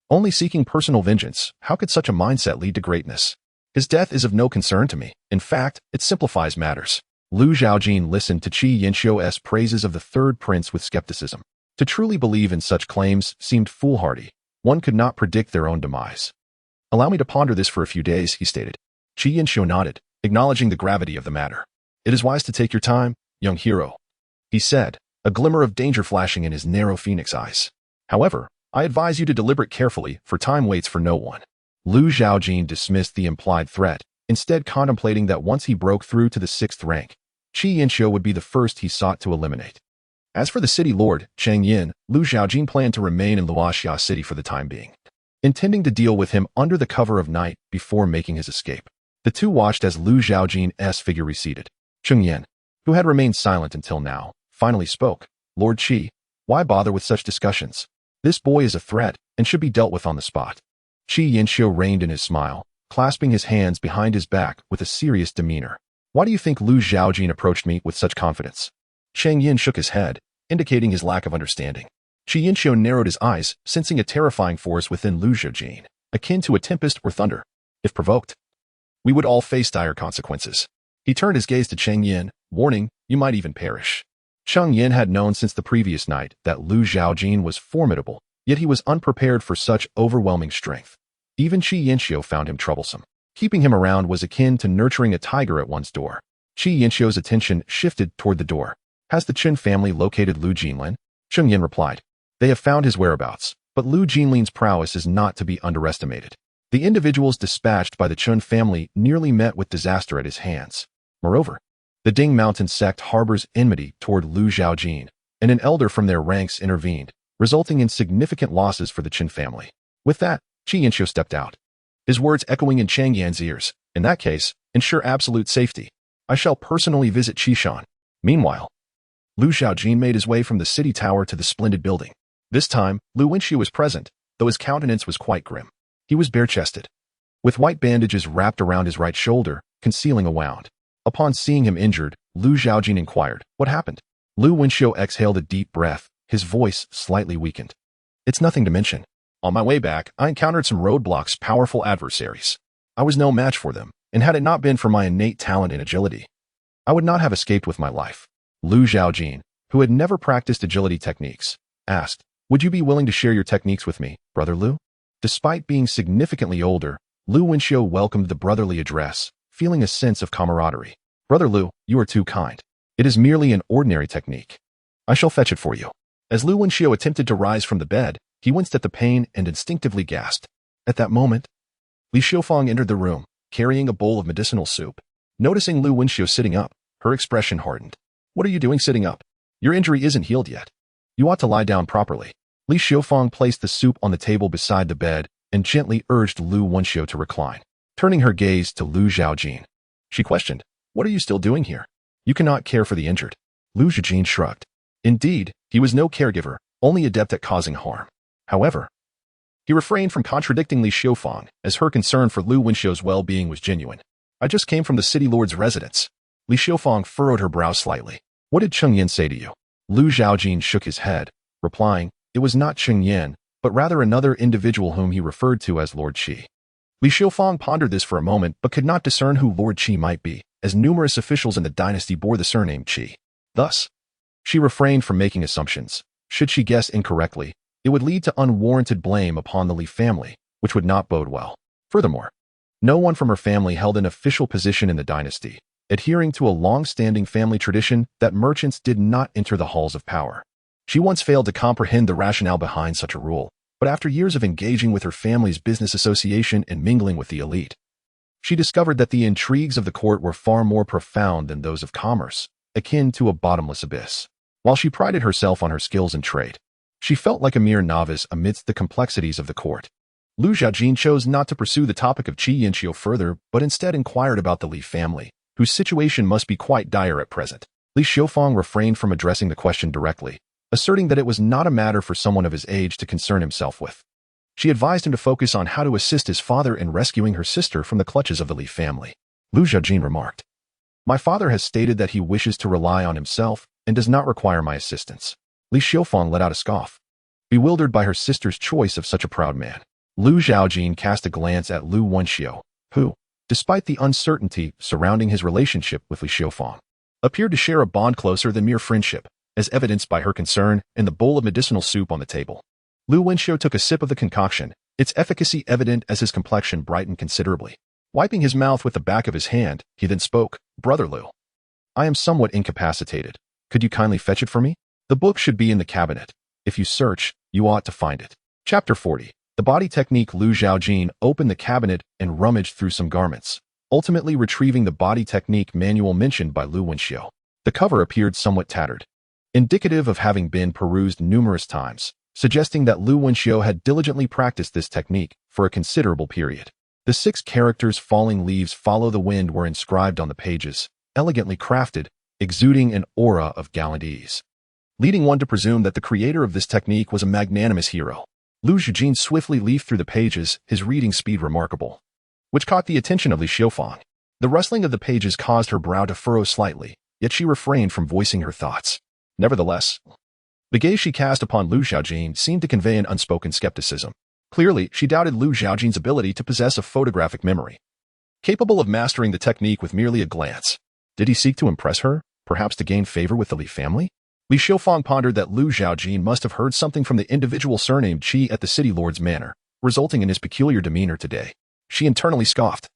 Only seeking personal vengeance, how could such a mindset lead to greatness? His death is of no concern to me. In fact, it simplifies matters." Lu Zhaojin listened to Qi Yanxiu's praises of the third prince with skepticism. To truly believe in such claims seemed foolhardy. One could not predict their own demise. "Allow me to ponder this for a few days," he stated. Qi Yanxiu nodded, acknowledging the gravity of the matter. "It is wise to take your time, young hero," he said, a glimmer of danger flashing in his narrow phoenix eyes. "However, I advise you to deliberate carefully, for time waits for no one." Lu Zhaojin dismissed the implied threat, instead contemplating that once he broke through to the 6th rank, Qi Yanxiu would be the first he sought to eliminate. As for the city lord, Cheng Yin, Lu Zhaojin planned to remain in Luoxia City for the time being, intending to deal with him under the cover of night before making his escape. The two watched as Lu Zhaojin's figure receded. Cheng Yin, who had remained silent until now, finally spoke. "Lord Qi, why bother with such discussions? This boy is a threat and should be dealt with on the spot." Qi Yanxiu reined in his smile, clasping his hands behind his back with a serious demeanor. "Why do you think Lu Zhaojin approached me with such confidence?" Cheng Yin shook his head, indicating his lack of understanding. Qi Yanxiu narrowed his eyes, sensing a terrifying force within Lu Zhaojin, akin to a tempest or thunder. "If provoked, we would all face dire consequences." He turned his gaze to Cheng Yin, warning, "You might even perish." Cheng Yin had known since the previous night that Lu Zhaojin was formidable, yet he was unprepared for such overwhelming strength. Even Qi Yanxiu found him troublesome. Keeping him around was akin to nurturing a tiger at one's door. Qi Yanxiu's attention shifted toward the door. "Has the Chen family located Lu Jinlin?" Cheng Yin replied. "They have found his whereabouts, but Lu Jinlin's prowess is not to be underestimated. The individuals dispatched by the Chen family nearly met with disaster at his hands. Moreover, the Ding Mountain sect harbors enmity toward Lu Zhaojin, and an elder from their ranks intervened, resulting in significant losses for the Chen family." With that, Qi Yanxiu stepped out, his words echoing in Cheng Yin's ears. "In that case, ensure absolute safety. I shall personally visit Qishan." Meanwhile, Lu Zhaojin made his way from the city tower to the splendid building. This time, Lu Wenxiu was present, though his countenance was quite grim. He was bare-chested, with white bandages wrapped around his right shoulder, concealing a wound. Upon seeing him injured, Lu Zhaojin inquired, "What happened?" Lu Wenxiu exhaled a deep breath, his voice slightly weakened. "It's nothing to mention. On my way back, I encountered some roadblocks, powerful adversaries. I was no match for them, and had it not been for my innate talent and agility, I would not have escaped with my life." Lu Zhaojin, who had never practiced agility techniques, asked, "Would you be willing to share your techniques with me, Brother Lu?" Despite being significantly older, Lu Wenxiu welcomed the brotherly address, feeling a sense of camaraderie. "Brother Lu, you are too kind. It is merely an ordinary technique. I shall fetch it for you." As Lu Wenxiu attempted to rise from the bed, he winced at the pain and instinctively gasped. At that moment, Li Xiufang entered the room, carrying a bowl of medicinal soup. Noticing Lu Wenxiu sitting up, her expression hardened. "What are you doing sitting up? Your injury isn't healed yet. You ought to lie down properly." Li Xiufang placed the soup on the table beside the bed and gently urged Lu Wenxiu to recline. Turning her gaze to Lu Zhaojin, she questioned, "What are you still doing here? You cannot care for the injured." Lu Zhaojin shrugged. Indeed, he was no caregiver, only adept at causing harm. However, he refrained from contradicting Li Xiufang, as her concern for Lu Wenxiu's well-being was genuine. "I just came from the city lord's residence." Li Xiufang furrowed her brow slightly. "What did Cheng Yan say to you?" Lu Zhaojin shook his head, replying, "It was not Cheng Yan, but rather another individual whom he referred to as Lord Qi." Li Xiufang pondered this for a moment but could not discern who Lord Qi might be, as numerous officials in the dynasty bore the surname Qi. Thus, she refrained from making assumptions. Should she guess incorrectly, it would lead to unwarranted blame upon the Li family, which would not bode well. Furthermore, no one from her family held an official position in the dynasty, adhering to a long-standing family tradition that merchants did not enter the halls of power. She once failed to comprehend the rationale behind such a rule, but after years of engaging with her family's business association and mingling with the elite, she discovered that the intrigues of the court were far more profound than those of commerce, akin to a bottomless abyss. While she prided herself on her skills and trade, she felt like a mere novice amidst the complexities of the court. Lu Zhaojin chose not to pursue the topic of Qi Yanqiu further, but instead inquired about the Li family, whose situation must be quite dire at present. Li Xiufang refrained from addressing the question directly, asserting that it was not a matter for someone of his age to concern himself with. She advised him to focus on how to assist his father in rescuing her sister from the clutches of the Li family. Lu Zhaojin remarked, "My father has stated that he wishes to rely on himself and does not require my assistance." Li Xiufang let out a scoff, bewildered by her sister's choice of such a proud man. Lu Zhaojin cast a glance at Lu Wenxiu, who, despite the uncertainty surrounding his relationship with Li Xiufang, appeared to share a bond closer than mere friendship, as evidenced by her concern and the bowl of medicinal soup on the table. Lu Wenxiu took a sip of the concoction, its efficacy evident as his complexion brightened considerably. Wiping his mouth with the back of his hand, he then spoke, "Brother Lu, I am somewhat incapacitated. Could you kindly fetch it for me? The book should be in the cabinet. If you search, you ought to find it." Chapter 40. The body technique. Lu Zhaojin opened the cabinet and rummaged through some garments, ultimately retrieving the body technique manual mentioned by Lu Wenxiu. The cover appeared somewhat tattered, indicative of having been perused numerous times, suggesting that Lu Wenxiu had diligently practiced this technique for a considerable period. The 6 characters "falling leaves follow the wind" were inscribed on the pages, elegantly crafted, exuding an aura of gallant ease, leading one to presume that the creator of this technique was a magnanimous hero. Lu Zhaojin swiftly leafed through the pages, his reading speed remarkable, which caught the attention of Li Xiufang. The rustling of the pages caused her brow to furrow slightly, yet she refrained from voicing her thoughts. Nevertheless, the gaze she cast upon Lu Zhaojin seemed to convey an unspoken skepticism. Clearly, she doubted Lu Zhaojin's ability to possess a photographic memory, capable of mastering the technique with merely a glance. Did he seek to impress her, perhaps to gain favor with the Li family? Li Xiufang pondered that Lu Zhaojin must have heard something from the individual surnamed Qi at the city lord's manor, resulting in his peculiar demeanor today. She internally scoffed,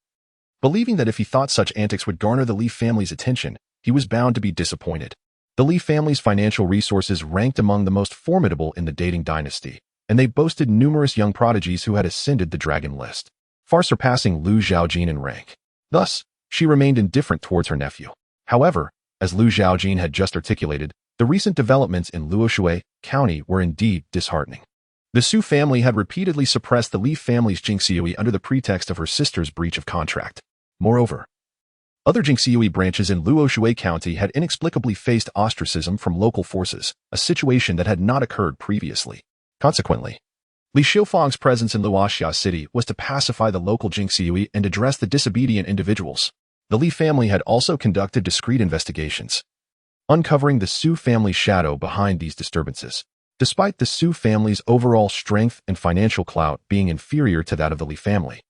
believing that if he thought such antics would garner the Li family's attention, he was bound to be disappointed. The Li family's financial resources ranked among the most formidable in the Dating Dynasty, and they boasted numerous young prodigies who had ascended the dragon list, far surpassing Lu Zhaojin in rank. Thus, she remained indifferent towards her nephew. However, as Lu Zhaojin had just articulated, the recent developments in Luoshui County were indeed disheartening. The Su family had repeatedly suppressed the Li family's Jingxiui under the pretext of her sister's breach of contract. Moreover, other Jingxiui branches in Luoshui County had inexplicably faced ostracism from local forces, a situation that had not occurred previously. Consequently, Li Xiufang's presence in Luoxia City was to pacify the local Jingxiui and address the disobedient individuals. The Li family had also conducted discreet investigations, uncovering the Su family's shadow behind these disturbances. Despite the Su family's overall strength and financial clout being inferior to that of the Li family,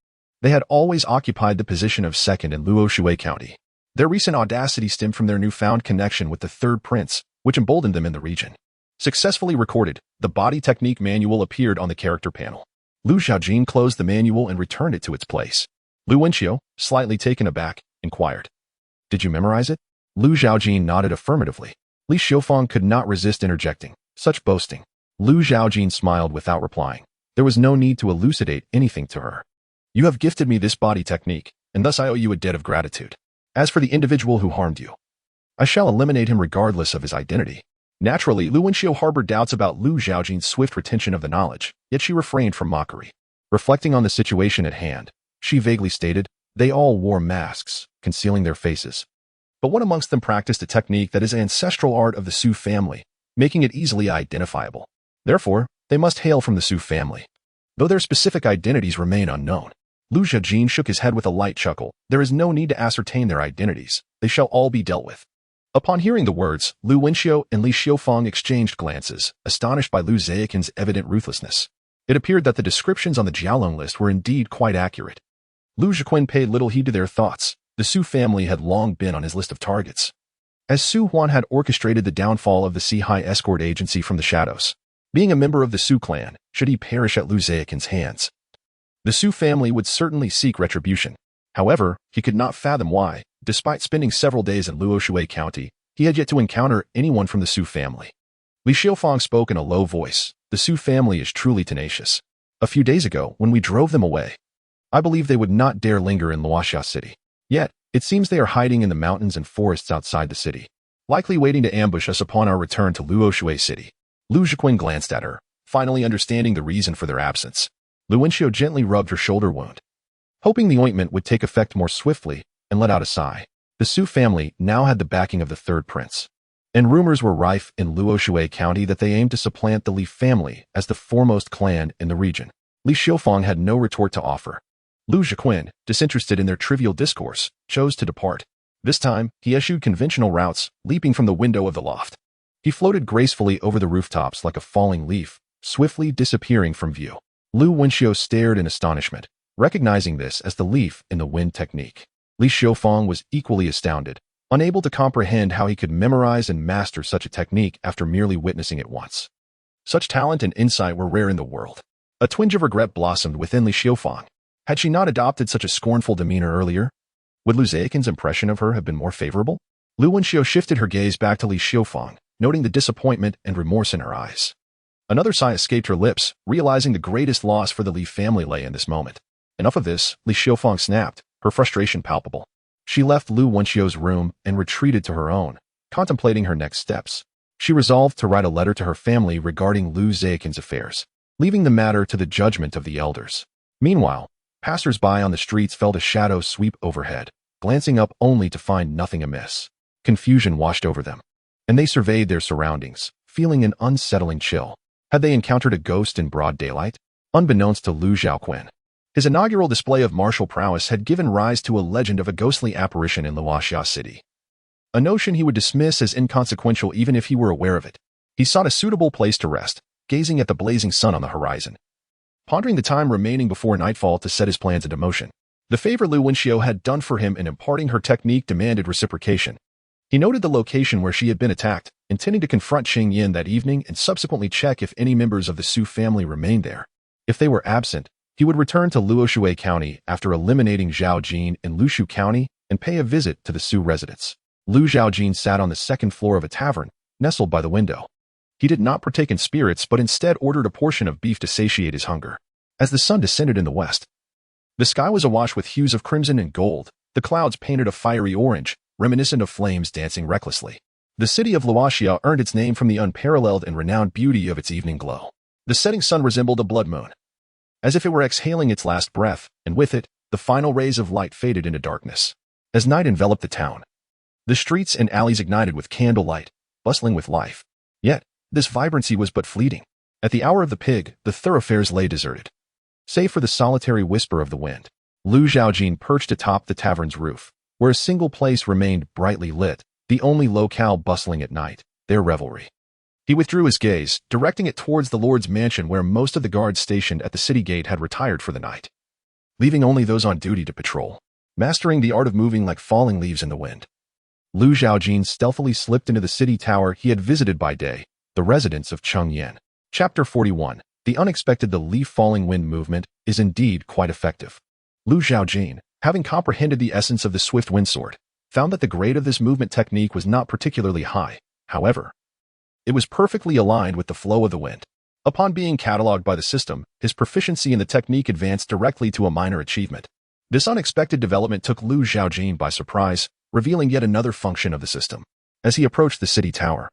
they had always occupied the position of second in Luoshui County. Their recent audacity stemmed from their newfound connection with the third prince, which emboldened them in the region. Successfully recorded, the body technique manual appeared on the character panel. Lu Zhaojin closed the manual and returned it to its place. Lu Wenxiu, slightly taken aback, inquired. Did you memorize it? Lu Zhaojin nodded affirmatively. Li Xiufang could not resist interjecting. Such boasting. Lu Zhaojin smiled without replying. There was no need to elucidate anything to her. You have gifted me this body technique, and thus I owe you a debt of gratitude. As for the individual who harmed you, I shall eliminate him regardless of his identity. Naturally, Lu Wenxiu harbored doubts about Lu Zhaojin's swift retention of the knowledge, yet she refrained from mockery. Reflecting on the situation at hand, she vaguely stated, they all wore masks, concealing their faces. But one amongst them practiced a technique that is ancestral art of the Su family, making it easily identifiable. Therefore, they must hail from the Su family. Though their specific identities remain unknown. Lu Zhaojin shook his head with a light chuckle. There is no need to ascertain their identities. They shall all be dealt with. Upon hearing the words, Lu Wenxiu and Li Xiufang exchanged glances, astonished by Lu Zhaoqin's evident ruthlessness. It appeared that the descriptions on the Jiaolong list were indeed quite accurate. Lu Zhaoqin paid little heed to their thoughts. The Su family had long been on his list of targets. As Su Huan had orchestrated the downfall of the Sea-High escort agency from the shadows, being a member of the Su clan, should he perish at Lu Zhaoqin's hands, the Su family would certainly seek retribution. However, he could not fathom why, despite spending several days in Luoshui County, he had yet to encounter anyone from the Su family. Li Xiufang spoke in a low voice. The Su family is truly tenacious. A few days ago, when we drove them away, I believe they would not dare linger in Luoxia City. Yet, it seems they are hiding in the mountains and forests outside the city, likely waiting to ambush us upon our return to Luoshui City. Lu Zhaoqin glanced at her, finally understanding the reason for their absence. Lu Wenxiu gently rubbed her shoulder wound, hoping the ointment would take effect more swiftly, and let out a sigh. The Su family now had the backing of the third prince, and rumors were rife in Luoshui County that they aimed to supplant the Li family as the foremost clan in the region. Li Xiufang had no retort to offer. Lu Zhaoqin, disinterested in their trivial discourse, chose to depart. This time, he eschewed conventional routes, leaping from the window of the loft. He floated gracefully over the rooftops like a falling leaf, swiftly disappearing from view. Lu Wenxiu stared in astonishment, recognizing this as the leaf in the wind technique. Li Xiufang was equally astounded, unable to comprehend how he could memorize and master such a technique after merely witnessing it once. Such talent and insight were rare in the world. A twinge of regret blossomed within Li Xiufang. Had she not adopted such a scornful demeanor earlier? Would Lu Zhaoqin's impression of her have been more favorable? Lu Wenxiu shifted her gaze back to Li Xiufang, noting the disappointment and remorse in her eyes. Another sigh escaped her lips, realizing the greatest loss for the Li family lay in this moment. Enough of this, Li Xiufang snapped, her frustration palpable. She left Lu Wenxiu's room and retreated to her own, contemplating her next steps. She resolved to write a letter to her family regarding Lu Zhaoqin's affairs, leaving the matter to the judgment of the elders. Meanwhile, passers-by on the streets felt a shadow sweep overhead, glancing up only to find nothing amiss. Confusion washed over them, and they surveyed their surroundings, feeling an unsettling chill. Had they encountered a ghost in broad daylight? Unbeknownst to Lu Zhaoqin, his inaugural display of martial prowess had given rise to a legend of a ghostly apparition in Luoxia City. A notion he would dismiss as inconsequential even if he were aware of it. He sought a suitable place to rest, gazing at the blazing sun on the horizon, pondering the time remaining before nightfall to set his plans into motion. The favor Lu Wenxiu had done for him in imparting her technique demanded reciprocation. He noted the location where she had been attacked, intending to confront Qing Yin that evening and subsequently check if any members of the Su family remained there. If they were absent, he would return to Luoshui County after eliminating Zhaojin in Lushu County and pay a visit to the Su residence. Lu Zhaojin sat on the second floor of a tavern, nestled by the window. He did not partake in spirits but instead ordered a portion of beef to satiate his hunger. As the sun descended in the west, the sky was awash with hues of crimson and gold. The clouds painted a fiery orange, reminiscent of flames dancing recklessly. The city of Luoxia earned its name from the unparalleled and renowned beauty of its evening glow. The setting sun resembled a blood moon, as if it were exhaling its last breath, and with it, the final rays of light faded into darkness. As night enveloped the town, the streets and alleys ignited with candlelight, bustling with life. Yet, this vibrancy was but fleeting. At the hour of the pig, the thoroughfares lay deserted, save for the solitary whisper of the wind. Lu Zhaojin perched atop the tavern's roof, where a single place remained brightly lit, the only locale bustling at night, their revelry. He withdrew his gaze, directing it towards the Lord's mansion where most of the guards stationed at the city gate had retired for the night, leaving only those on duty to patrol, mastering the art of moving like falling leaves in the wind. Lu Zhaojin stealthily slipped into the city tower he had visited by day, the residence of Cheng Yin. Chapter 41. The unexpected. The leaf-falling wind movement is indeed quite effective. Lu Zhaojin, having comprehended the essence of the swift wind sword, found that the grade of this movement technique was not particularly high. However, it was perfectly aligned with the flow of the wind. Upon being cataloged by the system, his proficiency in the technique advanced directly to a minor achievement. This unexpected development took Zhaojin by surprise, revealing yet another function of the system. As he approached the city tower,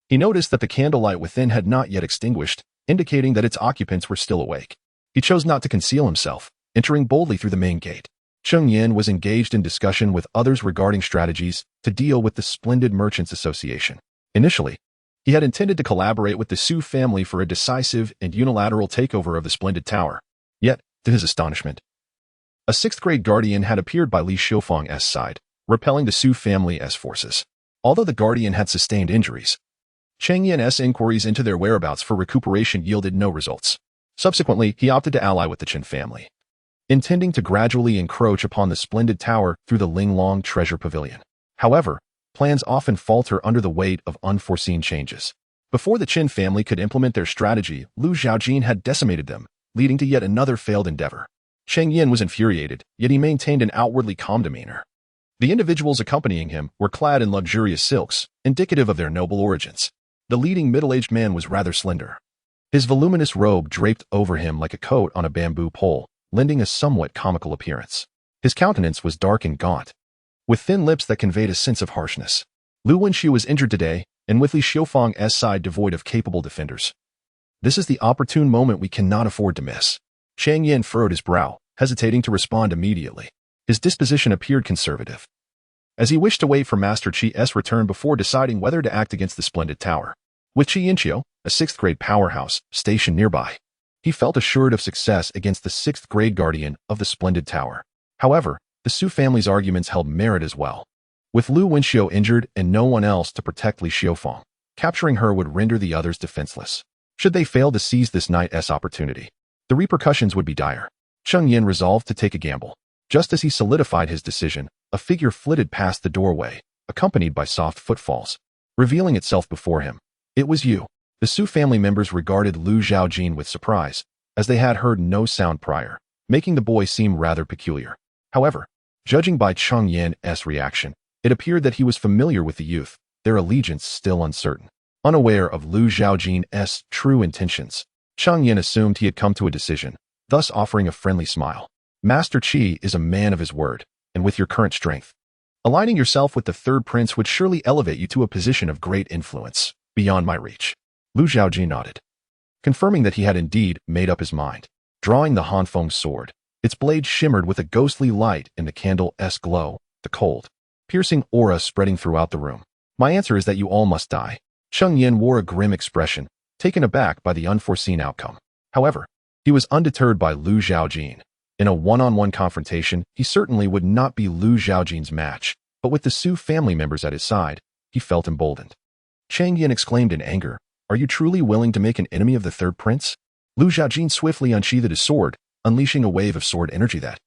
he noticed that the candlelight within had not yet extinguished, indicating that its occupants were still awake. He chose not to conceal himself, entering boldly through the main gate. Cheng Yin was engaged in discussion with others regarding strategies to deal with the Splendid Merchants Association. Initially, he had intended to collaborate with the Su family for a decisive and unilateral takeover of the Splendid Tower. Yet, to his astonishment, a sixth-grade guardian had appeared by Li Xiufeng's side, repelling the Su family's forces. Although the guardian had sustained injuries, Cheng Yin's inquiries into their whereabouts for recuperation yielded no results. Subsequently, he opted to ally with the Qin family, intending to gradually encroach upon the Splendid Tower through the Linglong Treasure Pavilion. However, plans often falter under the weight of unforeseen changes. Before the Qin family could implement their strategy, Zhaojin had decimated them, leading to yet another failed endeavor. Cheng Yin was infuriated, yet he maintained an outwardly calm demeanor. The individuals accompanying him were clad in luxurious silks, indicative of their noble origins. The leading middle-aged man was rather slender. His voluminous robe draped over him like a coat on a bamboo pole, lending a somewhat comical appearance. His countenance was dark and gaunt, with thin lips that conveyed a sense of harshness. Lu Wenxiu was injured today, and with Li Xiufeng's side devoid of capable defenders. This is the opportune moment we cannot afford to miss. Cheng Yin furrowed his brow, hesitating to respond immediately. His disposition appeared conservative, as he wished to wait for Master Qi's return before deciding whether to act against the Splendid Tower. With Qi Yinqiu, a sixth-grade powerhouse, stationed nearby, he felt assured of success against the sixth-grade guardian of the Splendid Tower. However, the Su family's arguments held merit as well. With Lu Wenxiu injured and no one else to protect Li Xiufeng, capturing her would render the others defenseless. Should they fail to seize this night's opportunity, the repercussions would be dire. Cheng Yin resolved to take a gamble. Just as he solidified his decision, a figure flitted past the doorway, accompanied by soft footfalls, revealing itself before him. It was Yu. The Su family members regarded Zhaojin with surprise, as they had heard no sound prior, making the boy seem rather peculiar. However, judging by Cheng Yin's reaction, it appeared that he was familiar with the youth, their allegiance still uncertain. Unaware of Zhaojin's true intentions, Cheng Yin assumed he had come to a decision, thus offering a friendly smile. Master Qi is a man of his word, and with your current strength, aligning yourself with the third prince would surely elevate you to a position of great influence, beyond my reach. Zhaojin nodded, confirming that he had indeed made up his mind. Drawing the Hanfeng sword, its blade shimmered with a ghostly light in the candle's glow, the cold, piercing aura spreading throughout the room. My answer is that you all must die. Cheng Yin wore a grim expression, taken aback by the unforeseen outcome. However, he was undeterred by Zhaojin. In a one-on-one confrontation, he certainly would not be Zhaojin's match, but with the Su family members at his side, he felt emboldened. Cheng Yin exclaimed in anger, "Are you truly willing to make an enemy of the third prince?" Zhaojin swiftly unsheathed his sword, unleashing a wave of sword energy that,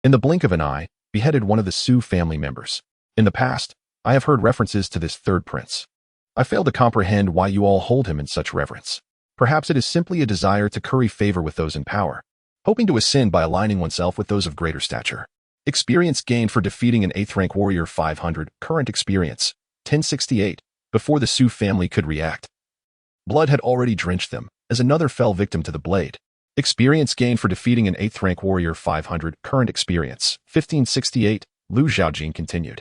in the blink of an eye, beheaded one of the Su family members. In the past, I have heard references to this third prince. I fail to comprehend why you all hold him in such reverence. Perhaps it is simply a desire to curry favor with those in power, hoping to ascend by aligning oneself with those of greater stature. Experience gained for defeating an 8th rank warrior 500, current experience, 1068, before the Su family could react. Blood had already drenched them, as another fell victim to the blade. Experience gained for defeating an 8th rank warrior 500, current experience, 1568, Zhaojin continued.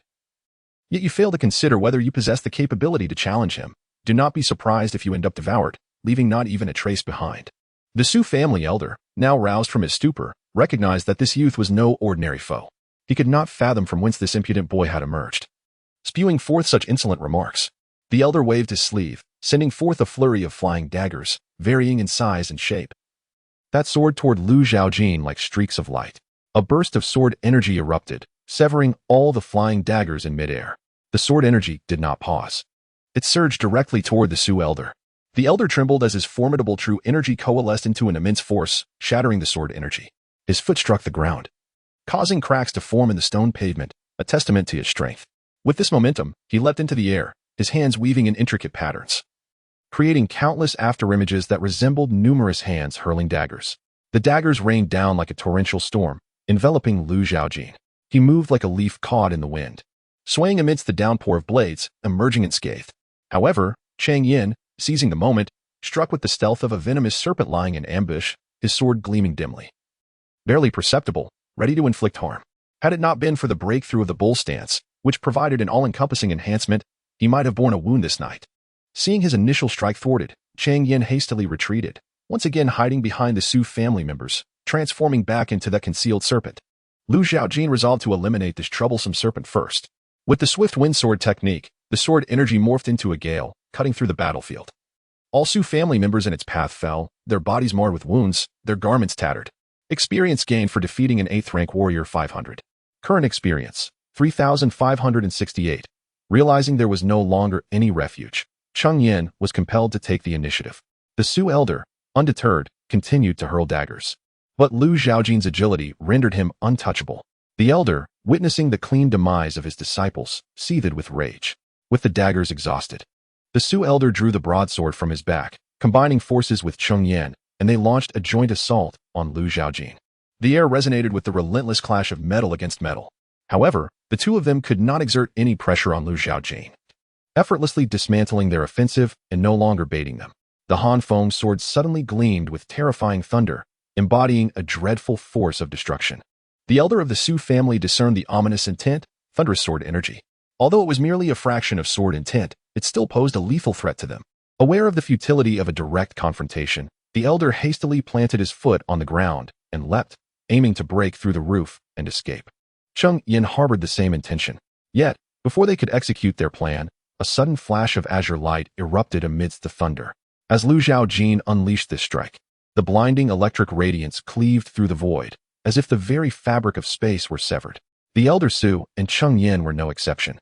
Yet you fail to consider whether you possess the capability to challenge him. Do not be surprised if you end up devoured, leaving not even a trace behind. The Su family elder, now roused from his stupor, recognized that this youth was no ordinary foe. He could not fathom from whence this impudent boy had emerged, spewing forth such insolent remarks. The elder waved his sleeve, sending forth a flurry of flying daggers, varying in size and shape, that soared toward Zhaojin like streaks of light. A burst of sword energy erupted, severing all the flying daggers in midair. The sword energy did not pause. It surged directly toward the Su elder. The elder trembled as his formidable true energy coalesced into an immense force, shattering the sword energy. His foot struck the ground, causing cracks to form in the stone pavement, a testament to his strength. With this momentum, he leapt into the air, his hands weaving in intricate patterns, creating countless afterimages that resembled numerous hands hurling daggers. The daggers rained down like a torrential storm, enveloping Lu Zhaojin. He moved like a leaf caught in the wind, swaying amidst the downpour of blades, emerging unscathed. However, Chang Yin, seizing the moment, struck with the stealth of a venomous serpent lying in ambush, his sword gleaming dimly. Barely perceptible, ready to inflict harm. Had it not been for the breakthrough of the bull stance, which provided an all-encompassing enhancement, he might have borne a wound this night. Seeing his initial strike thwarted, Chang Yin hastily retreated, once again hiding behind the Su family members, transforming back into that concealed serpent. Lu Zhaojin resolved to eliminate this troublesome serpent first. With the swift wind sword technique, the sword energy morphed into a gale, cutting through the battlefield. All Su family members in its path fell, their bodies marred with wounds, their garments tattered. Experience gained for defeating an 8th rank warrior 500. Current experience, 3,568. Realizing there was no longer any refuge, Cheng Yin was compelled to take the initiative. The Su elder, undeterred, continued to hurl daggers. But Lu Zhaojin's agility rendered him untouchable. The elder, witnessing the clean demise of his disciples, seethed with rage. With the daggers exhausted, the Su elder drew the broadsword from his back, combining forces with Cheng Yin, and they launched a joint assault on Lu Zhaojin. The air resonated with the relentless clash of metal against metal. However, the two of them could not exert any pressure on Lu Zhaojin, effortlessly dismantling their offensive and no longer baiting them. The Han Feng sword suddenly gleamed with terrifying thunder, embodying a dreadful force of destruction. The elder of the Su family discerned the ominous intent, thunderous sword energy. Although it was merely a fraction of sword intent, it still posed a lethal threat to them. Aware of the futility of a direct confrontation, the elder hastily planted his foot on the ground and leapt, aiming to break through the roof and escape. Cheng Yin harbored the same intention. Yet, before they could execute their plan, a sudden flash of azure light erupted amidst the thunder. As Lu Zhaojin unleashed this strike, the blinding electric radiance cleaved through the void, as if the very fabric of space were severed. The elder Su and Cheng Yin were no exception.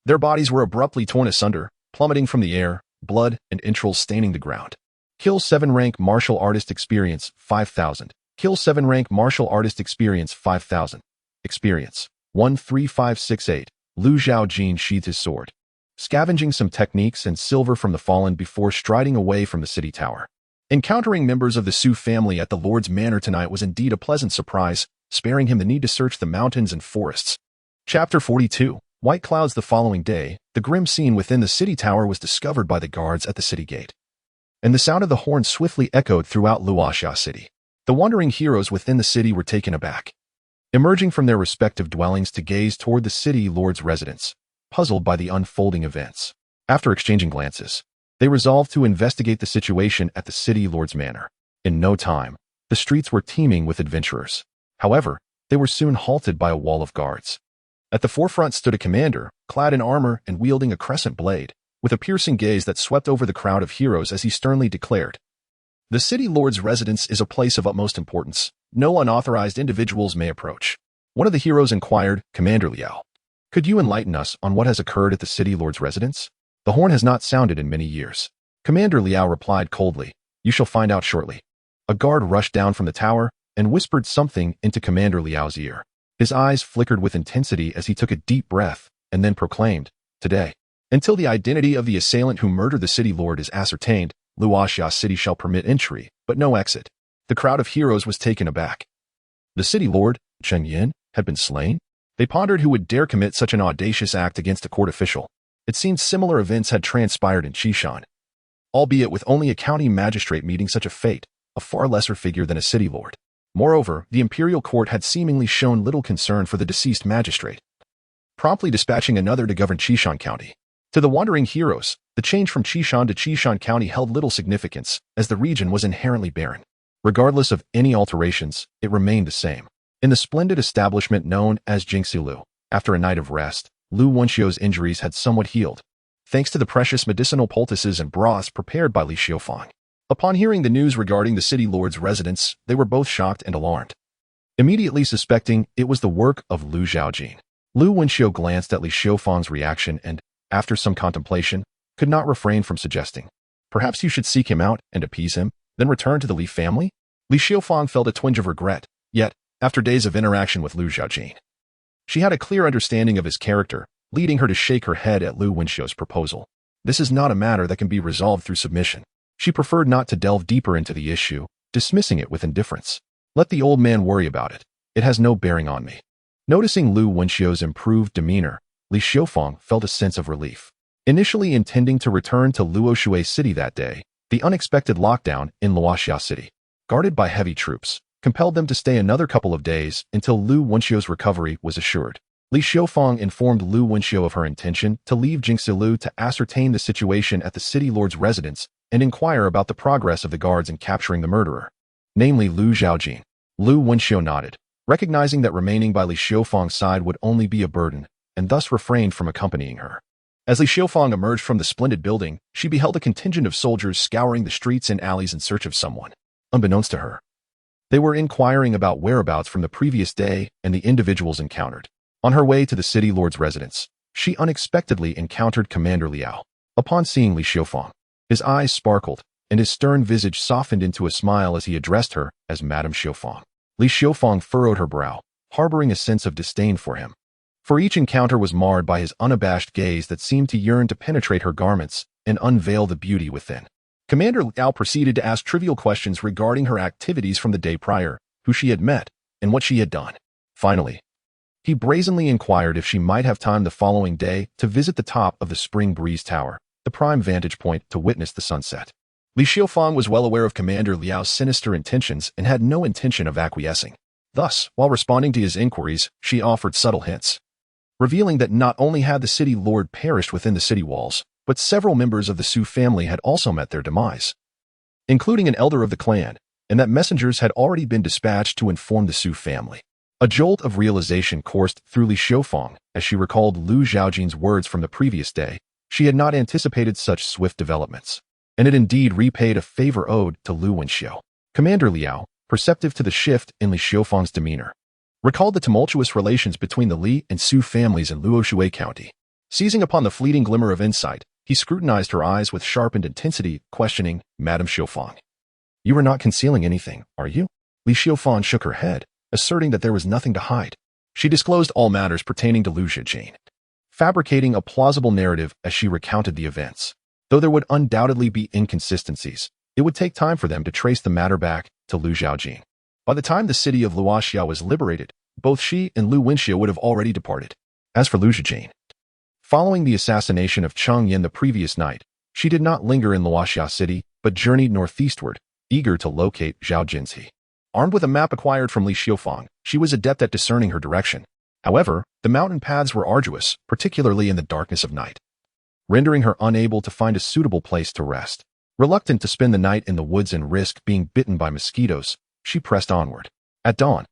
Their bodies were abruptly torn asunder, plummeting from the air, blood and entrails staining the ground. Kill 7 rank martial artist experience 5,000. Kill 7 rank martial artist experience 5,000. Experience 13568. Lu Zhaojin sheathed his sword, scavenging some techniques and silver from the fallen before striding away from the city tower. Encountering members of the Su family at the Lord's Manor tonight was indeed a pleasant surprise, sparing him the need to search the mountains and forests. Chapter 42. White clouds. The following day, the grim scene within the city tower was discovered by the guards at the city gate, and the sound of the horn swiftly echoed throughout Luoxia City. The wandering heroes within the city were taken aback, emerging from their respective dwellings to gaze toward the city lord's residence, puzzled by the unfolding events. After exchanging glances, they resolved to investigate the situation at the city lord's manor. In no time, the streets were teeming with adventurers. However, they were soon halted by a wall of guards. At the forefront stood a commander, clad in armor and wielding a crescent blade, with a piercing gaze that swept over the crowd of heroes as he sternly declared, "The city lord's residence is a place of utmost importance. No unauthorized individuals may approach." One of the heroes inquired, "Commander Liao, could you enlighten us on what has occurred at the city lord's residence? The horn has not sounded in many years." Commander Liao replied coldly, "You shall find out shortly." A guard rushed down from the tower and whispered something into Commander Liao's ear. His eyes flickered with intensity as he took a deep breath and then proclaimed, "Today, until the identity of the assailant who murdered the city lord is ascertained, Luoxia City shall permit entry, but no exit." The crowd of heroes was taken aback. The city lord, Cheng Yin, had been slain? They pondered who would dare commit such an audacious act against a court official. It seemed similar events had transpired in Qishan, albeit with only a county magistrate meeting such a fate, a far lesser figure than a city lord. Moreover, the imperial court had seemingly shown little concern for the deceased magistrate, promptly dispatching another to govern Qishan County. To the wandering heroes, the change from Qishan to Qishan County held little significance, as the region was inherently barren. Regardless of any alterations, it remained the same. In the splendid establishment known as Jingxilu, after a night of rest, Lu Wenxiu's injuries had somewhat healed, thanks to the precious medicinal poultices and broths prepared by Li Xiufang. Upon hearing the news regarding the city lord's residence, they were both shocked and alarmed, immediately suspecting it was the work of Lu Zhaojin. Lu Wenxiu glanced at Li Xiufang's reaction and, after some contemplation, could not refrain from suggesting, "Perhaps you should seek him out and appease him, then return to the Li family?" Li Xiufang felt a twinge of regret, yet, after days of interaction with Lu Zhaojin, she had a clear understanding of his character, leading her to shake her head at Lu Wenxiu's proposal. This is not a matter that can be resolved through submission. She preferred not to delve deeper into the issue, dismissing it with indifference. Let the old man worry about it. It has no bearing on me. Noticing Lu Wenxiu's improved demeanor, Li Xiufang felt a sense of relief. Initially intending to return to Luoshui City that day, the unexpected lockdown in Luoxia City, guarded by heavy troops, compelled them to stay another couple of days until Lu Wenxiu's recovery was assured. Li Xiufang informed Lu Wenxiu of her intention to leave Jingxilu to ascertain the situation at the city lord's residence and inquire about the progress of the guards in capturing the murderer, namely Lu Zhaojin. Lu Wenxiu nodded, recognizing that remaining by Li Xiufang's side would only be a burden, and thus refrained from accompanying her. As Li Xiufang emerged from the splendid building, she beheld a contingent of soldiers scouring the streets and alleys in search of someone. Unbeknownst to her, they were inquiring about whereabouts from the previous day and the individuals encountered. On her way to the city lord's residence, she unexpectedly encountered Commander Liao. Upon seeing Li Xiufang, his eyes sparkled, and his stern visage softened into a smile as he addressed her as Madame Xiufang. Li Xiufang furrowed her brow, harboring a sense of disdain for him. For each encounter was marred by his unabashed gaze that seemed to yearn to penetrate her garments and unveil the beauty within. Commander Liao proceeded to ask trivial questions regarding her activities from the day prior, who she had met, and what she had done. Finally, he brazenly inquired if she might have time the following day to visit the top of the Spring Breeze Tower, the prime vantage point to witness the sunset. Li Xiufang was well aware of Commander Liao's sinister intentions and had no intention of acquiescing. Thus, while responding to his inquiries, she offered subtle hints, revealing that not only had the city lord perished within the city walls, but several members of the Su family had also met their demise, including an elder of the clan, and that messengers had already been dispatched to inform the Su family. A jolt of realization coursed through Li Xiufang as she recalled Lu Zhaojin's words from the previous day. She had not anticipated such swift developments, and had indeed repaid a favor owed to Lu Wenxiu. Commander Liao, perceptive to the shift in Li Xiufang's demeanor, recalled the tumultuous relations between the Li and Su families in Luoshui County. Seizing upon the fleeting glimmer of insight, he scrutinized her eyes with sharpened intensity, questioning, Madame Xiufang, "You are not concealing anything, are you?" Li Xiufang shook her head, asserting that there was nothing to hide. She disclosed all matters pertaining to Lu Zhaojin, fabricating a plausible narrative as she recounted the events. Though there would undoubtedly be inconsistencies, it would take time for them to trace the matter back to Lu Zhaojin. By the time the city of Luoxia was liberated, both she and Lu Wenxiu would have already departed. As for Lu Zhaojin, following the assassination of Cheng Yin the previous night, she did not linger in Luoxia City, but journeyed northeastward, eager to locate Zhaojin's he. Armed with a map acquired from Li Xiufang, she was adept at discerning her direction. However, the mountain paths were arduous, particularly in the darkness of night, rendering her unable to find a suitable place to rest. Reluctant to spend the night in the woods and risk being bitten by mosquitoes, she pressed onward. At dawn,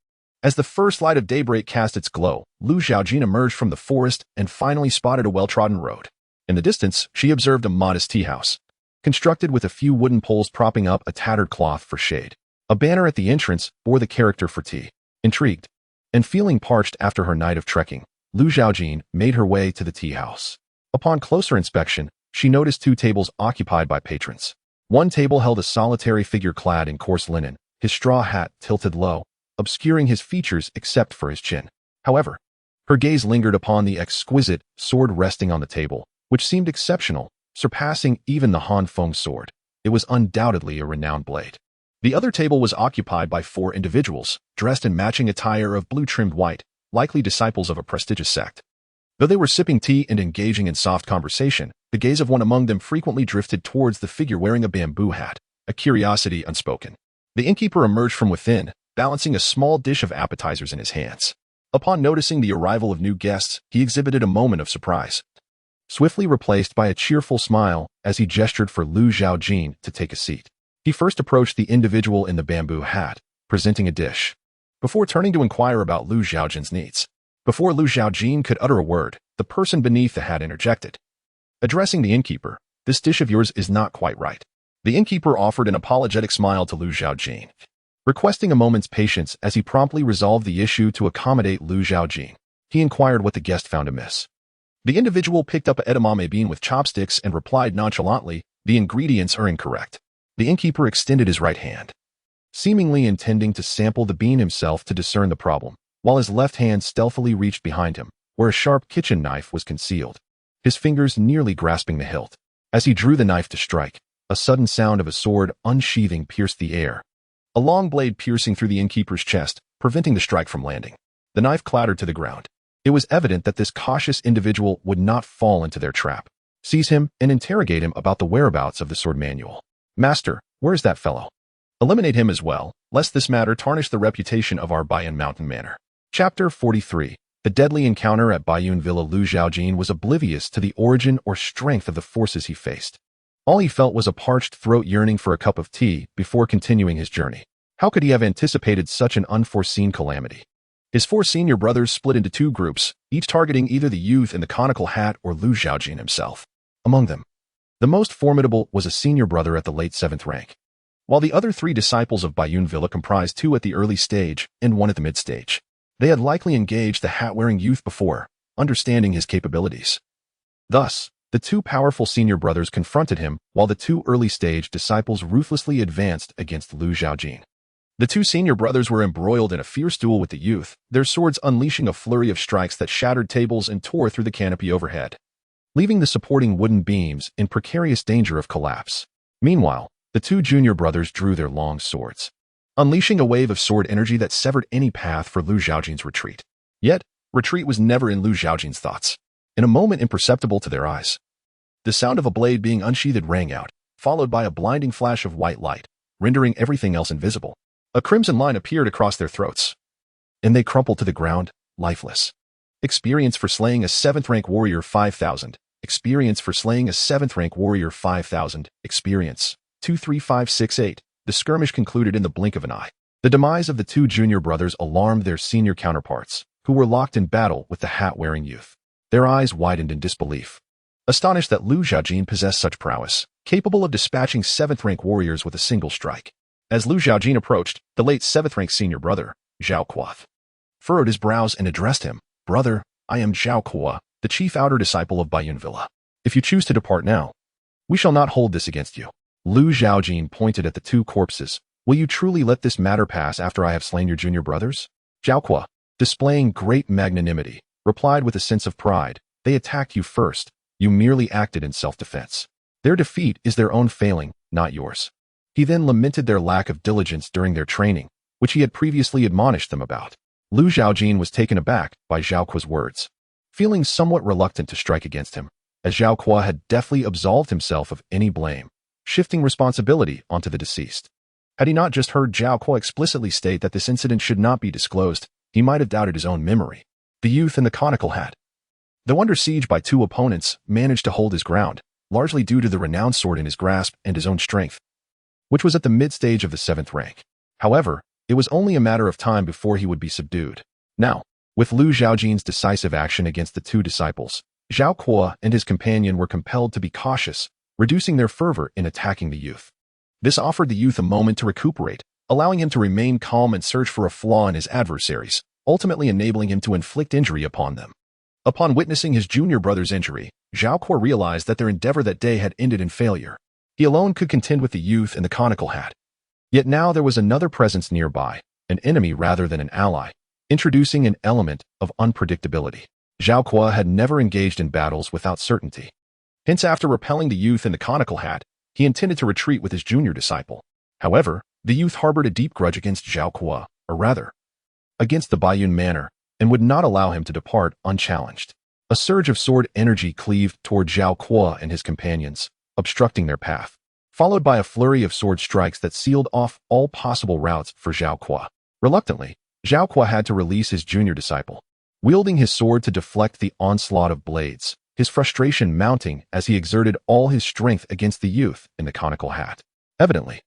as the first light of daybreak cast its glow, Lu Zhaojin emerged from the forest and finally spotted a well-trodden road. In the distance, she observed a modest tea house, constructed with a few wooden poles propping up a tattered cloth for shade. A banner at the entrance bore the character for tea. Intrigued, and feeling parched after her night of trekking, Lu Zhaojin made her way to the tea house. Upon closer inspection, she noticed two tables occupied by patrons. One table held a solitary figure clad in coarse linen, his straw hat tilted low, obscuring his features except for his chin. However, her gaze lingered upon the exquisite sword resting on the table, which seemed exceptional, surpassing even the Han Feng sword. It was undoubtedly a renowned blade. The other table was occupied by 4 individuals, dressed in matching attire of blue-trimmed white, likely disciples of a prestigious sect. Though they were sipping tea and engaging in soft conversation, the gaze of one among them frequently drifted towards the figure wearing a bamboo hat, a curiosity unspoken. The innkeeper emerged from within, balancing a small dish of appetizers in his hands. Upon noticing the arrival of new guests, he exhibited a moment of surprise, swiftly replaced by a cheerful smile as he gestured for Lu Zhaojin to take a seat. He first approached the individual in the bamboo hat, presenting a dish, before turning to inquire about Lu Zhaojin's needs. Before Lu Zhaojin could utter a word, the person beneath the hat interjected, addressing the innkeeper, "This dish of yours is not quite right." The innkeeper offered an apologetic smile to Lu Zhaojin, requesting a moment's patience as he promptly resolved the issue to accommodate Lu Zhaojin. He inquired what the guest found amiss. The individual picked up an edamame bean with chopsticks and replied nonchalantly, "The ingredients are incorrect." The innkeeper extended his right hand, seemingly intending to sample the bean himself to discern the problem, while his left hand stealthily reached behind him, where a sharp kitchen knife was concealed, his fingers nearly grasping the hilt. As he drew the knife to strike, a sudden sound of a sword unsheathing pierced the air. A long blade piercing through the innkeeper's chest, preventing the strike from landing. The knife clattered to the ground. It was evident that this cautious individual would not fall into their trap. Seize him and interrogate him about the whereabouts of the sword manual. Master, where is that fellow? Eliminate him as well, lest this matter tarnish the reputation of our Baiyun Mountain Manor. Chapter 43. The deadly encounter at Baiyun Villa. Lu Zhaojin was oblivious to the origin or strength of the forces he faced. All he felt was a parched throat yearning for a cup of tea before continuing his journey. How could he have anticipated such an unforeseen calamity? His 4 senior brothers split into 2 groups, each targeting either the youth in the conical hat or Lu Zhaojin himself. Among them, the most formidable was a senior brother at the late 7th rank, while the other 3 disciples of Baiyun Villa comprised 2 at the early stage and 1 at the mid-stage. They had likely engaged the hat-wearing youth before, understanding his capabilities. Thus, the 2 powerful senior brothers confronted him, while the 2 early-stage disciples ruthlessly advanced against Lu Zhaojin. The 2 senior brothers were embroiled in a fierce duel with the youth, their swords unleashing a flurry of strikes that shattered tables and tore through the canopy overhead, leaving the supporting wooden beams in precarious danger of collapse. Meanwhile, the 2 junior brothers drew their long swords, unleashing a wave of sword energy that severed any path for Lu Zhaojin's retreat. Yet, retreat was never in Lu Zhaojin's thoughts. In a moment imperceptible to their eyes, the sound of a blade being unsheathed rang out, followed by a blinding flash of white light, rendering everything else invisible. A crimson line appeared across their throats, and they crumpled to the ground, lifeless. Experience for slaying a 7th rank warrior 5,000. Experience for slaying a 7th rank warrior 5,000. Experience 23568. The skirmish concluded in the blink of an eye. The demise of the 2 junior brothers alarmed their senior counterparts, who were locked in battle with the hat-wearing youth. Their eyes widened in disbelief, astonished that Lu Zhaojin possessed such prowess, capable of dispatching 7th rank warriors with a single strike. As Lu Zhaojin approached, the late 7th rank senior brother, Zhao Kuo, furrowed his brows and addressed him. Brother, I am Zhao Kuo, the chief outer disciple of Baiyun Villa. If you choose to depart now, we shall not hold this against you. Lu Zhaojin pointed at the 2 corpses. Will you truly let this matter pass after I have slain your junior brothers? Zhao Kuo, displaying great magnanimity, replied with a sense of pride. They attacked you first. You merely acted in self-defense. Their defeat is their own failing, not yours. He then lamented their lack of diligence during their training, which he had previously admonished them about. Lu Zhaojin was taken aback by Zhao Kuo's words, feeling somewhat reluctant to strike against him, as Zhao Kuo had deftly absolved himself of any blame, shifting responsibility onto the deceased. Had he not just heard Zhao Kuo explicitly state that this incident should not be disclosed, he might have doubted his own memory. The youth in the conical hat, though under siege by 2 opponents, managed to hold his ground, largely due to the renowned sword in his grasp and his own strength, which was at the mid-stage of the 7th rank. However, it was only a matter of time before he would be subdued. Now, with Lu Zhaojin's decisive action against the 2 disciples, Zhao Kuo and his companion were compelled to be cautious, reducing their fervor in attacking the youth. This offered the youth a moment to recuperate, allowing him to remain calm and search for a flaw in his adversaries, ultimately enabling him to inflict injury upon them. Upon witnessing his junior brother's injury, Zhao Kuo realized that their endeavor that day had ended in failure. He alone could contend with the youth in the conical hat. Yet now there was another presence nearby, an enemy rather than an ally, introducing an element of unpredictability. Zhao Kuo had never engaged in battles without certainty. Hence, after repelling the youth in the conical hat, he intended to retreat with his junior disciple. However, the youth harbored a deep grudge against Zhao Kuo, or rather, against the Baiyun Manor, and would not allow him to depart unchallenged. A surge of sword energy cleaved toward Zhao Kuo and his companions, obstructing their path, followed by a flurry of sword strikes that sealed off all possible routes for Zhao Kuo. Reluctantly, Zhao Kuo had to release his junior disciple, wielding his sword to deflect the onslaught of blades, his frustration mounting as he exerted all his strength against the youth in the conical hat. Evidently,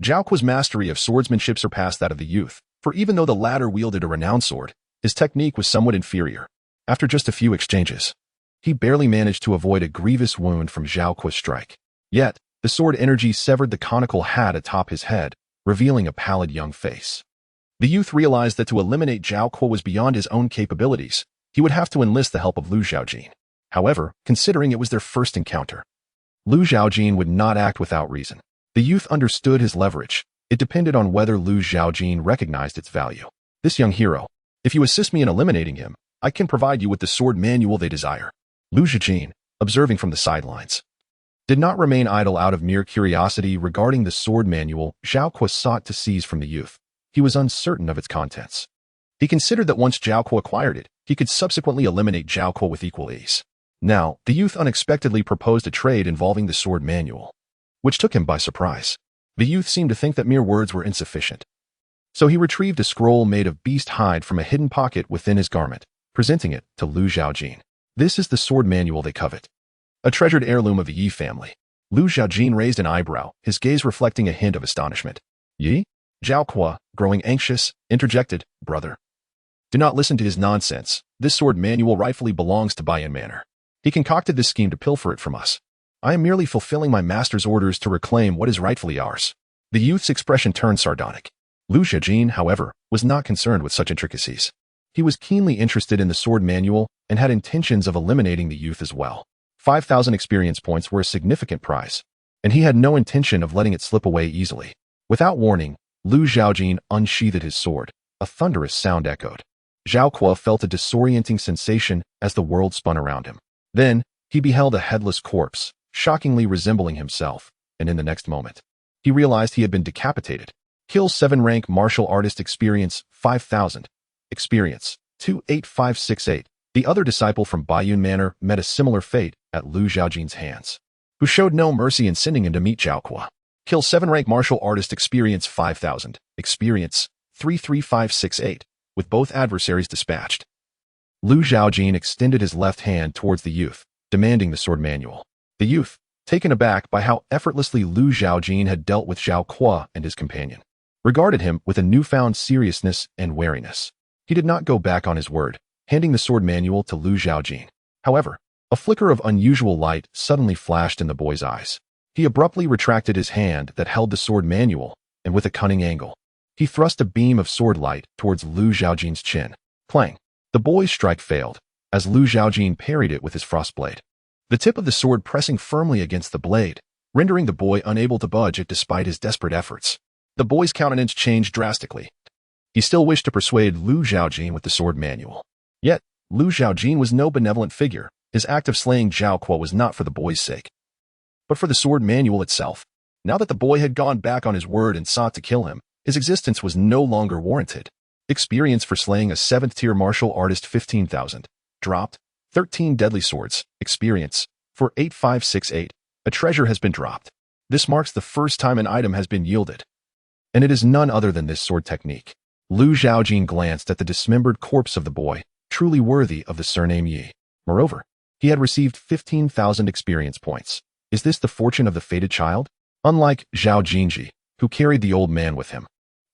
Zhao Kuo's mastery of swordsmanship surpassed that of the youth, for even though the latter wielded a renowned sword, his technique was somewhat inferior. After just a few exchanges, he barely managed to avoid a grievous wound from Zhao Kuo's strike. Yet, the sword energy severed the conical hat atop his head, revealing a pallid young face. The youth realized that to eliminate Zhao Kuo was beyond his own capabilities. He would have to enlist the help of Lu Zhaojin. However, considering it was their first encounter, Lu Zhaojin would not act without reason. The youth understood his leverage. It depended on whether Lu Zhaojin recognized its value. This young hero, if you assist me in eliminating him, I can provide you with the sword manual they desire. Lu Zhaojin, observing from the sidelines, did not remain idle out of mere curiosity regarding the sword manual Zhao Kuo sought to seize from the youth. He was uncertain of its contents. He considered that once Zhao Kuo acquired it, he could subsequently eliminate Zhao Kuo with equal ease. Now, the youth unexpectedly proposed a trade involving the sword manual, which took him by surprise. The youth seemed to think that mere words were insufficient. So he retrieved a scroll made of beast hide from a hidden pocket within his garment, presenting it to Zhaojin. This is the sword manual they covet, a treasured heirloom of the Yi family. Zhaojin raised an eyebrow, his gaze reflecting a hint of astonishment. Yi? Zhao Kuo, growing anxious, interjected, "Brother, do not listen to his nonsense. This sword manual rightfully belongs to Baiyan Manor. He concocted this scheme to pilfer it from us. I am merely fulfilling my master's orders to reclaim what is rightfully ours." The youth's expression turned sardonic. Zhaojin, however, was not concerned with such intricacies. He was keenly interested in the sword manual and had intentions of eliminating the youth as well. 5,000 experience points were a significant prize, and he had no intention of letting it slip away easily. Without warning, Zhaojin unsheathed his sword. A thunderous sound echoed. Zhao Kuo felt a disorienting sensation as the world spun around him. Then, he beheld a headless corpse, shockingly resembling himself, and in the next moment, he realized he had been decapitated. Kill 7 rank martial artist experience 5,000. Experience 28568. The other disciple from Baiyan Manor met a similar fate at Zhaojin's hands, who showed no mercy in sending him to meet Zhao Kuo. Kill 7 rank martial artist experience 5,000. Experience 33568. With both adversaries dispatched, Zhaojin extended his left hand towards the youth, demanding the sword manual. The youth, taken aback by how effortlessly Zhaojin had dealt with Zhao Kuo and his companion, regarded him with a newfound seriousness and wariness. He did not go back on his word, handing the sword manual to Zhaojin. However, a flicker of unusual light suddenly flashed in the boy's eyes. He abruptly retracted his hand that held the sword manual, and with a cunning angle, he thrust a beam of sword light towards Zhaojin's chin. Clang! The boy's strike failed, as Zhaojin parried it with his frost blade, the tip of the sword pressing firmly against the blade, rendering the boy unable to budge it despite his desperate efforts. The boy's countenance changed drastically. He still wished to persuade Zhaojin with the sword manual. Yet, Zhaojin was no benevolent figure. His act of slaying Zhao Kuo was not for the boy's sake, but for the sword manual itself. Now that the boy had gone back on his word and sought to kill him, his existence was no longer warranted. Experience for slaying a 7th-tier martial artist 15,000. Dropped. 13 deadly swords. Experience for 8568. A treasure has been dropped. This marks the first time an item has been yielded, and it is none other than this sword technique. Zhaojin glanced at the dismembered corpse of the boy, truly worthy of the surname Yi. Moreover, he had received 15,000 experience points. Is this the fortune of the fated child? Unlike Zhaojin, who carried the old man with him,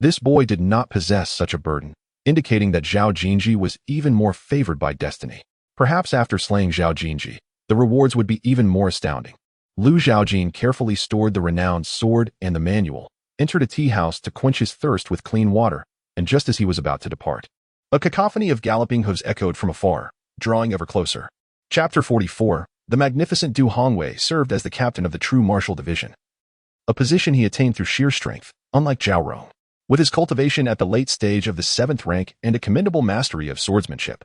this boy did not possess such a burden, indicating that Zhaojin was even more favored by destiny. Perhaps after slaying Zhaojin, the rewards would be even more astounding. Zhaojin carefully stored the renowned sword and the manual, entered a tea house to quench his thirst with clean water, and just as he was about to depart, a cacophony of galloping hooves echoed from afar, drawing ever closer. Chapter 44. The magnificent Du Hongwei served as the captain of the true martial division, a position he attained through sheer strength, unlike Zhao Rong. With his cultivation at the late stage of the 7th rank and a commendable mastery of swordsmanship,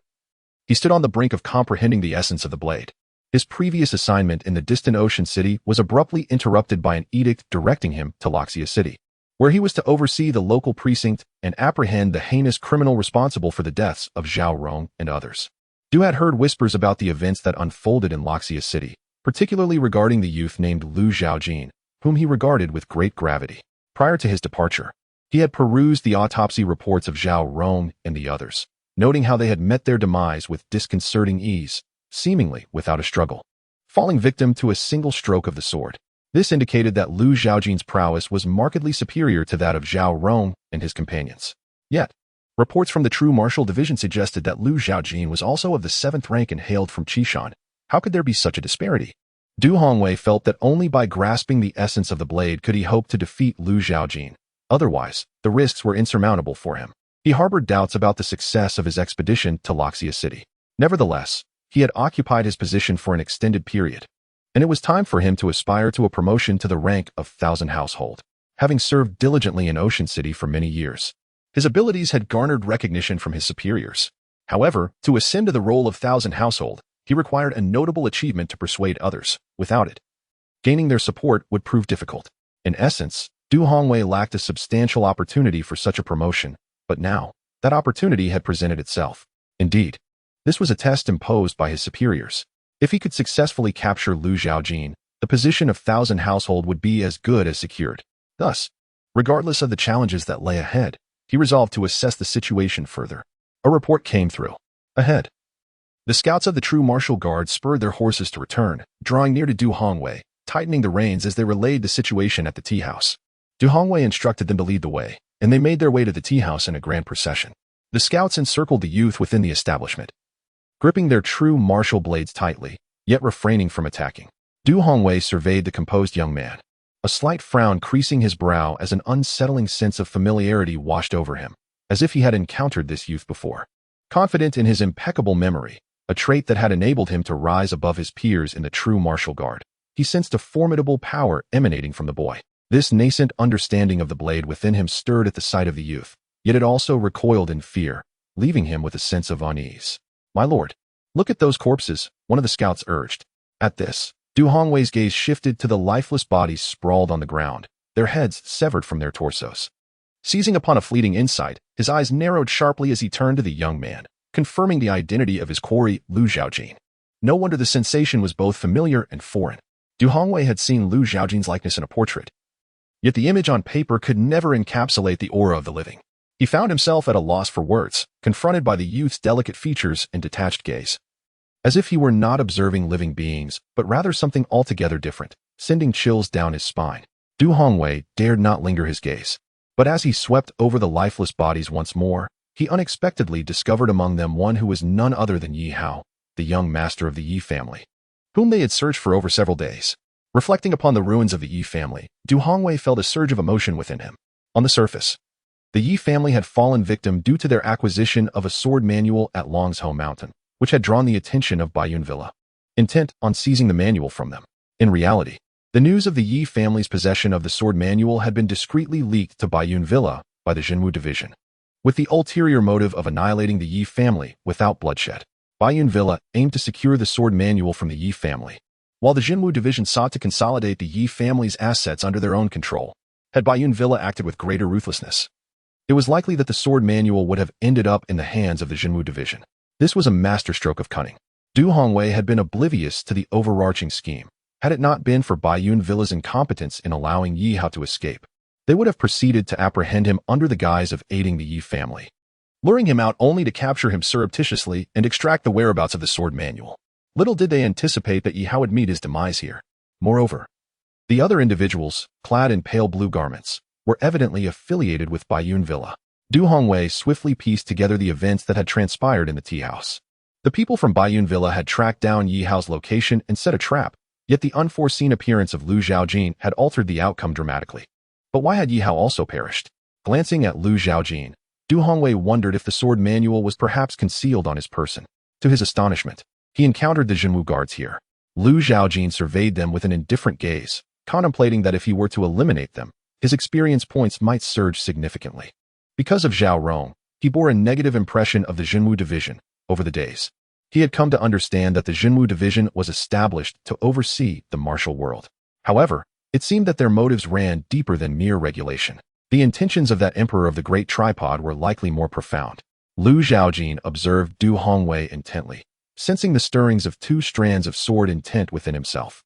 he stood on the brink of comprehending the essence of the blade. His previous assignment in the distant ocean city was abruptly interrupted by an edict directing him to Loxia City, where he was to oversee the local precinct and apprehend the heinous criminal responsible for the deaths of Zhao Rong and others. Du had heard whispers about the events that unfolded in Loxia City, particularly regarding the youth named Zhaojin, whom he regarded with great gravity. Prior to his departure, he had perused the autopsy reports of Zhao Rong and the others, noting how they had met their demise with disconcerting ease, seemingly without a struggle, falling victim to a single stroke of the sword. This indicated that Zhaojin's prowess was markedly superior to that of Zhao Rong and his companions. Yet, reports from the true martial division suggested that Zhaojin was also of the 7th rank and hailed from Qishan. How could there be such a disparity? Du Hongwei felt that only by grasping the essence of the blade could he hope to defeat Zhaojin. Otherwise, the risks were insurmountable for him. He harbored doubts about the success of his expedition to Loxia City. Nevertheless, he had occupied his position for an extended period, and it was time for him to aspire to a promotion to the rank of 1,000 household. Having served diligently in Ocean City for many years, his abilities had garnered recognition from his superiors. However, to ascend to the role of 1,000 household, he required a notable achievement to persuade others. Without it, gaining their support would prove difficult. In essence, Du Hongwei lacked a substantial opportunity for such a promotion, but now, that opportunity had presented itself. Indeed, this was a test imposed by his superiors. If he could successfully capture Lu Zhaojin, the position of Thousand Household would be as good as secured. Thus, regardless of the challenges that lay ahead, he resolved to assess the situation further. A report came through. Ahead. The scouts of the true martial guard spurred their horses to return, drawing near to Du Hongwei, tightening the reins as they relayed the situation at the tea house. Du Hongwei instructed them to lead the way, and they made their way to the tea house in a grand procession. The scouts encircled the youth within the establishment, gripping their true martial blades tightly, yet refraining from attacking. Du Hongwei surveyed the composed young man, a slight frown creasing his brow as an unsettling sense of familiarity washed over him, as if he had encountered this youth before. Confident in his impeccable memory, a trait that had enabled him to rise above his peers in the true martial guard, he sensed a formidable power emanating from the boy. This nascent understanding of the blade within him stirred at the sight of the youth, yet it also recoiled in fear, leaving him with a sense of unease. "My lord, look at those corpses," one of the scouts urged. At this, Du Hongwei's gaze shifted to the lifeless bodies sprawled on the ground, their heads severed from their torsos. Seizing upon a fleeting insight, his eyes narrowed sharply as he turned to the young man, confirming the identity of his quarry, Lu Zhaojin. No wonder the sensation was both familiar and foreign. Du Hongwei had seen Lu Zhaojin's likeness in a portrait, yet the image on paper could never encapsulate the aura of the living. He found himself at a loss for words, confronted by the youth's delicate features and detached gaze. As if he were not observing living beings, but rather something altogether different, sending chills down his spine. Du Hongwei dared not linger his gaze. But as he swept over the lifeless bodies once more, he unexpectedly discovered among them one who was none other than Yi Hao, the young master of the Yi family, whom they had searched for over several days. Reflecting upon the ruins of the Yi family, Du Hongwei felt a surge of emotion within him. On the surface, the Yi family had fallen victim due to their acquisition of a sword manual at Longzhou Mountain, which had drawn the attention of Baiyun Villa, intent on seizing the manual from them. In reality, the news of the Yi family's possession of the sword manual had been discreetly leaked to Baiyun Villa by the Jinwu division, with the ulterior motive of annihilating the Yi family without bloodshed. Baiyun Villa aimed to secure the sword manual from the Yi family, while the Jinwu division sought to consolidate the Yi family's assets under their own control. Had Baiyun Villa acted with greater ruthlessness, it was likely that the sword manual would have ended up in the hands of the Jinwu division. This was a masterstroke of cunning. Du Hongwei had been oblivious to the overarching scheme. Had it not been for Baiyun Villa's incompetence in allowing Yi Hao to escape, they would have proceeded to apprehend him under the guise of aiding the Yi family, luring him out only to capture him surreptitiously and extract the whereabouts of the sword manual. Little did they anticipate that Yi Hao would meet his demise here. Moreover, the other individuals, clad in pale blue garments, were evidently affiliated with Baiyun Villa. Du Hongwei swiftly pieced together the events that had transpired in the tea house. The people from Baiyun Villa had tracked down Yi Hao's location and set a trap, yet the unforeseen appearance of Lu Zhaojin had altered the outcome dramatically. But why had Yi Hao also perished? Glancing at Lu Zhaojin, Du Hongwei wondered if the sword manual was perhaps concealed on his person. To his astonishment, he encountered the Jinwu guards here. Lu Zhaojin surveyed them with an indifferent gaze, contemplating that if he were to eliminate them, his experience points might surge significantly. Because of Zhao Rong, he bore a negative impression of the Jinwu division over the days. He had come to understand that the Jinwu division was established to oversee the martial world. However, it seemed that their motives ran deeper than mere regulation. The intentions of that emperor of the Great Tripod were likely more profound. Lu Zhaojin observed Du Hongwei intently, sensing the stirrings of two strands of sword intent within himself,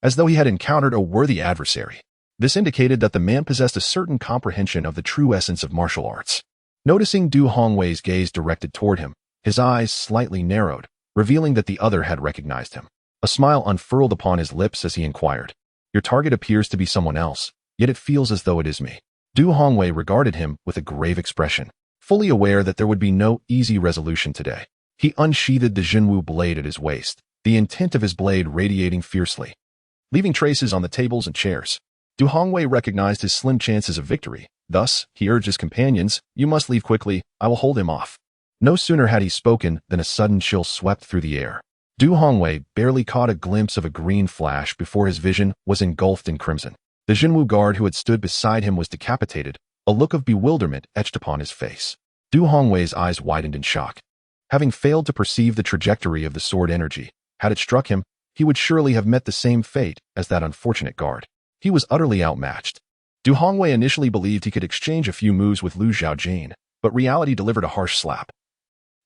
as though he had encountered a worthy adversary. This indicated that the man possessed a certain comprehension of the true essence of martial arts. Noticing Du Hongwei's gaze directed toward him, his eyes slightly narrowed, revealing that the other had recognized him. A smile unfurled upon his lips as he inquired, "Your target appears to be someone else, yet it feels as though it is me." Du Hongwei regarded him with a grave expression, fully aware that there would be no easy resolution today. He unsheathed the Jinwu blade at his waist, the intent of his blade radiating fiercely, leaving traces on the tables and chairs. Du Hongwei recognized his slim chances of victory. Thus, he urged his companions, "You must leave quickly, I will hold him off." No sooner had he spoken than a sudden chill swept through the air. Du Hongwei barely caught a glimpse of a green flash before his vision was engulfed in crimson. The Jinwu guard who had stood beside him was decapitated, a look of bewilderment etched upon his face. Du Hongwei's eyes widened in shock. Having failed to perceive the trajectory of the sword energy, had it struck him, he would surely have met the same fate as that unfortunate guard. He was utterly outmatched. Du Hongwei initially believed he could exchange a few moves with Lu Zhaojin, but reality delivered a harsh slap,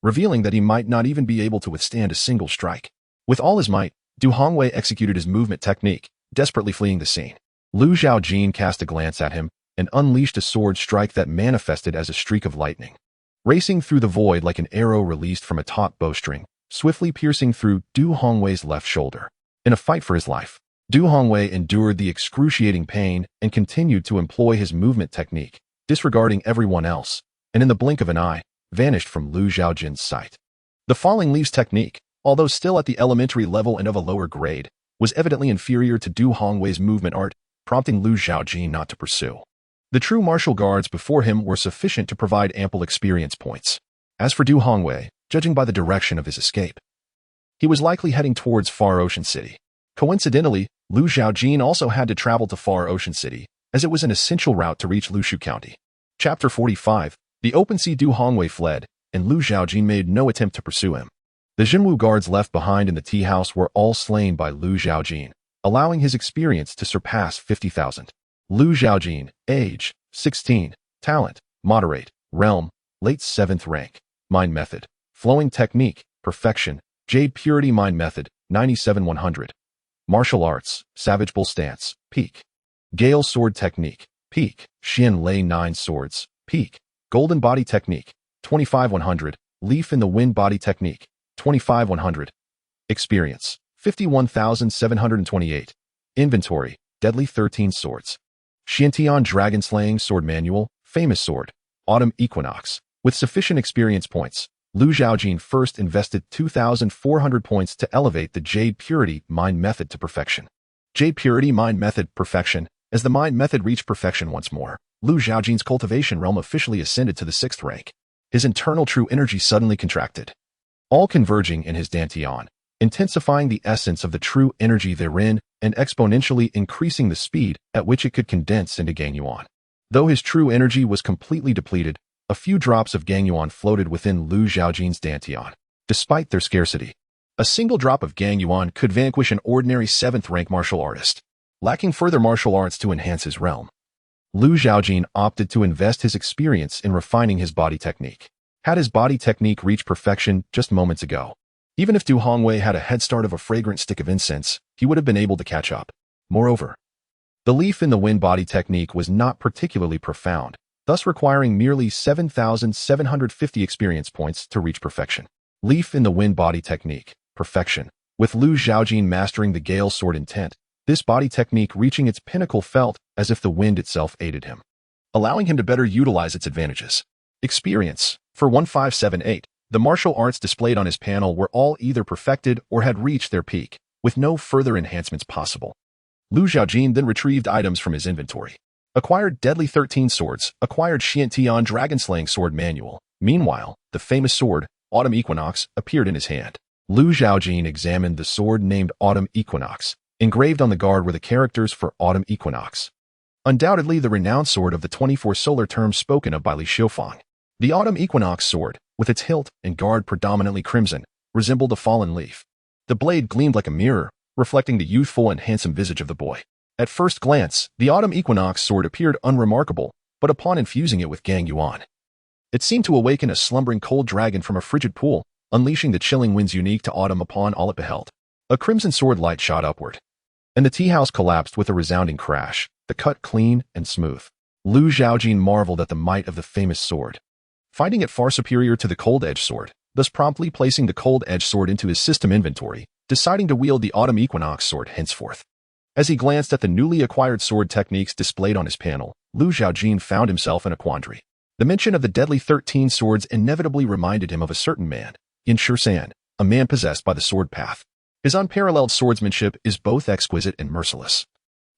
revealing that he might not even be able to withstand a single strike. With all his might, Du Hongwei executed his movement technique, desperately fleeing the scene. Lu Zhaojin cast a glance at him and unleashed a sword strike that manifested as a streak of lightning, racing through the void like an arrow released from a taut bowstring, swiftly piercing through Du Hongwei's left shoulder. In a fight for his life, Du Hongwei endured the excruciating pain and continued to employ his movement technique, disregarding everyone else, and in the blink of an eye, vanished from Lu Zhaojin's sight. The falling leaves technique, although still at the elementary level and of a lower grade, was evidently inferior to Du Hongwei's movement art, prompting Lu Zhaojin not to pursue. The true martial guards before him were sufficient to provide ample experience points. As for Du Hongwei, judging by the direction of his escape, he was likely heading towards Far Ocean City. Coincidentally, Lu Zhaojin also had to travel to Far Ocean City, as it was an essential route to reach Lushu County. Chapter 45. The open sea. Du Hongwei fled, and Lu Zhaojin made no attempt to pursue him. The Jinwu guards left behind in the tea house were all slain by Lu Zhaojin, allowing his experience to surpass 50,000. Lu Zhaojin, age, 16, talent, moderate, realm, late 7th rank, mind method, flowing technique, perfection, jade purity mind method, 97-100. Martial arts, savage bull stance, peak. Gale sword technique, peak. Xian lei 9 swords, peak. Golden body technique, 25-100. Leaf in the wind body technique, 25-100. Experience, 51,728. Inventory, deadly 13 swords. Xiantian dragon slaying sword manual, famous sword, autumn equinox. With sufficient experience points, Lu Zhaojin first invested 2,400 points to elevate the Jade Purity Mind Method to perfection. Jade Purity Mind Method perfection. As the Mind Method reached perfection once more, Lu Zhaojin's cultivation realm officially ascended to the 6th rank. His internal true energy suddenly contracted, all converging in his dantian, intensifying the essence of the true energy therein and exponentially increasing the speed at which it could condense into Gangyuan. Though his true energy was completely depleted, a few drops of Gangyuan floated within Lu Zhaojin's dantian. Despite their scarcity, a single drop of Gangyuan could vanquish an ordinary 7th rank martial artist. Lacking further martial arts to enhance his realm, Lu Zhaojin opted to invest his experience in refining his body technique. Had his body technique reached perfection just moments ago, even if Du Hongwei had a head start of a fragrant stick of incense, he would have been able to catch up. Moreover, the leaf in the wind body technique was not particularly profound, thus requiring merely 7,750 experience points to reach perfection. Leaf in the wind body technique, perfection. With Lu Zhaojin mastering the Gale Sword intent, this body technique reaching its pinnacle felt as if the wind itself aided him, allowing him to better utilize its advantages. Experience. For 1578, the martial arts displayed on his panel were all either perfected or had reached their peak, with no further enhancements possible. Lu Zhaojin then retrieved items from his inventory. Acquired deadly 13 swords, acquired Xiantian dragon-slaying sword manual. Meanwhile, the famous sword, Autumn Equinox, appeared in his hand. Lu Zhaojin examined the sword named Autumn Equinox. Engraved on the guard were the characters for Autumn Equinox. Undoubtedly the renowned sword of the 24 solar terms spoken of by Li Xiufang. The Autumn Equinox sword, with its hilt and guard predominantly crimson, resembled a fallen leaf. The blade gleamed like a mirror, reflecting the youthful and handsome visage of the boy. At first glance, the Autumn Equinox sword appeared unremarkable, but upon infusing it with Gangyuan, it seemed to awaken a slumbering cold dragon from a frigid pool, unleashing the chilling winds unique to autumn upon all it beheld. A crimson sword light shot upward, and the tea house collapsed with a resounding crash, the cut clean and smooth. Lu Zhaojin marveled at the might of the famous sword, finding it far superior to the cold-edged sword, thus promptly placing the cold-edged sword into his system inventory, deciding to wield the Autumn Equinox sword henceforth. As he glanced at the newly acquired sword techniques displayed on his panel, Lu Zhaojin found himself in a quandary. The mention of the deadly 13 swords inevitably reminded him of a certain man, Yin Shisan, a man possessed by the sword path. His unparalleled swordsmanship is both exquisite and merciless,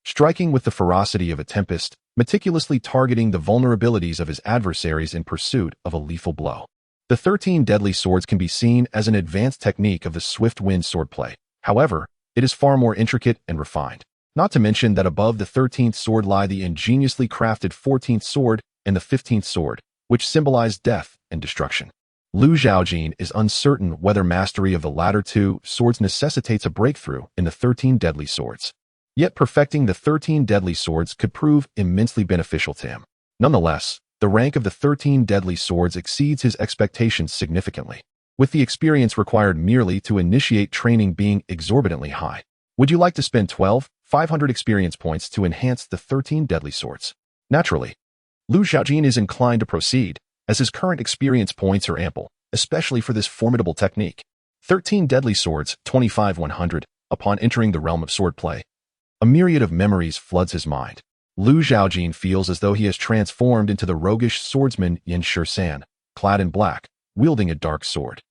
striking with the ferocity of a tempest, meticulously targeting the vulnerabilities of his adversaries in pursuit of a lethal blow. The 13 deadly swords can be seen as an advanced technique of the swift wind swordplay. However, it is far more intricate and refined. Not to mention that above the 13th sword lie the ingeniously crafted 14th sword and the 15th sword, which symbolize death and destruction. Lu Zhaojin is uncertain whether mastery of the latter two swords necessitates a breakthrough in the 13 deadly swords. Yet perfecting the 13 deadly swords could prove immensely beneficial to him. Nonetheless, The rank of the 13 deadly swords exceeds his expectations significantly, with the experience required merely to initiate training being exorbitantly high. Would you like to spend 500 experience points to enhance the 13 deadly swords? Naturally, Zhaojin is inclined to proceed, as his current experience points are ample, especially for this formidable technique. 13 deadly swords, 25,100, upon entering the realm of swordplay. A myriad of memories floods his mind. Zhaojin feels as though he has transformed into the roguish swordsman Yin Shisan, clad in black, wielding a dark sword,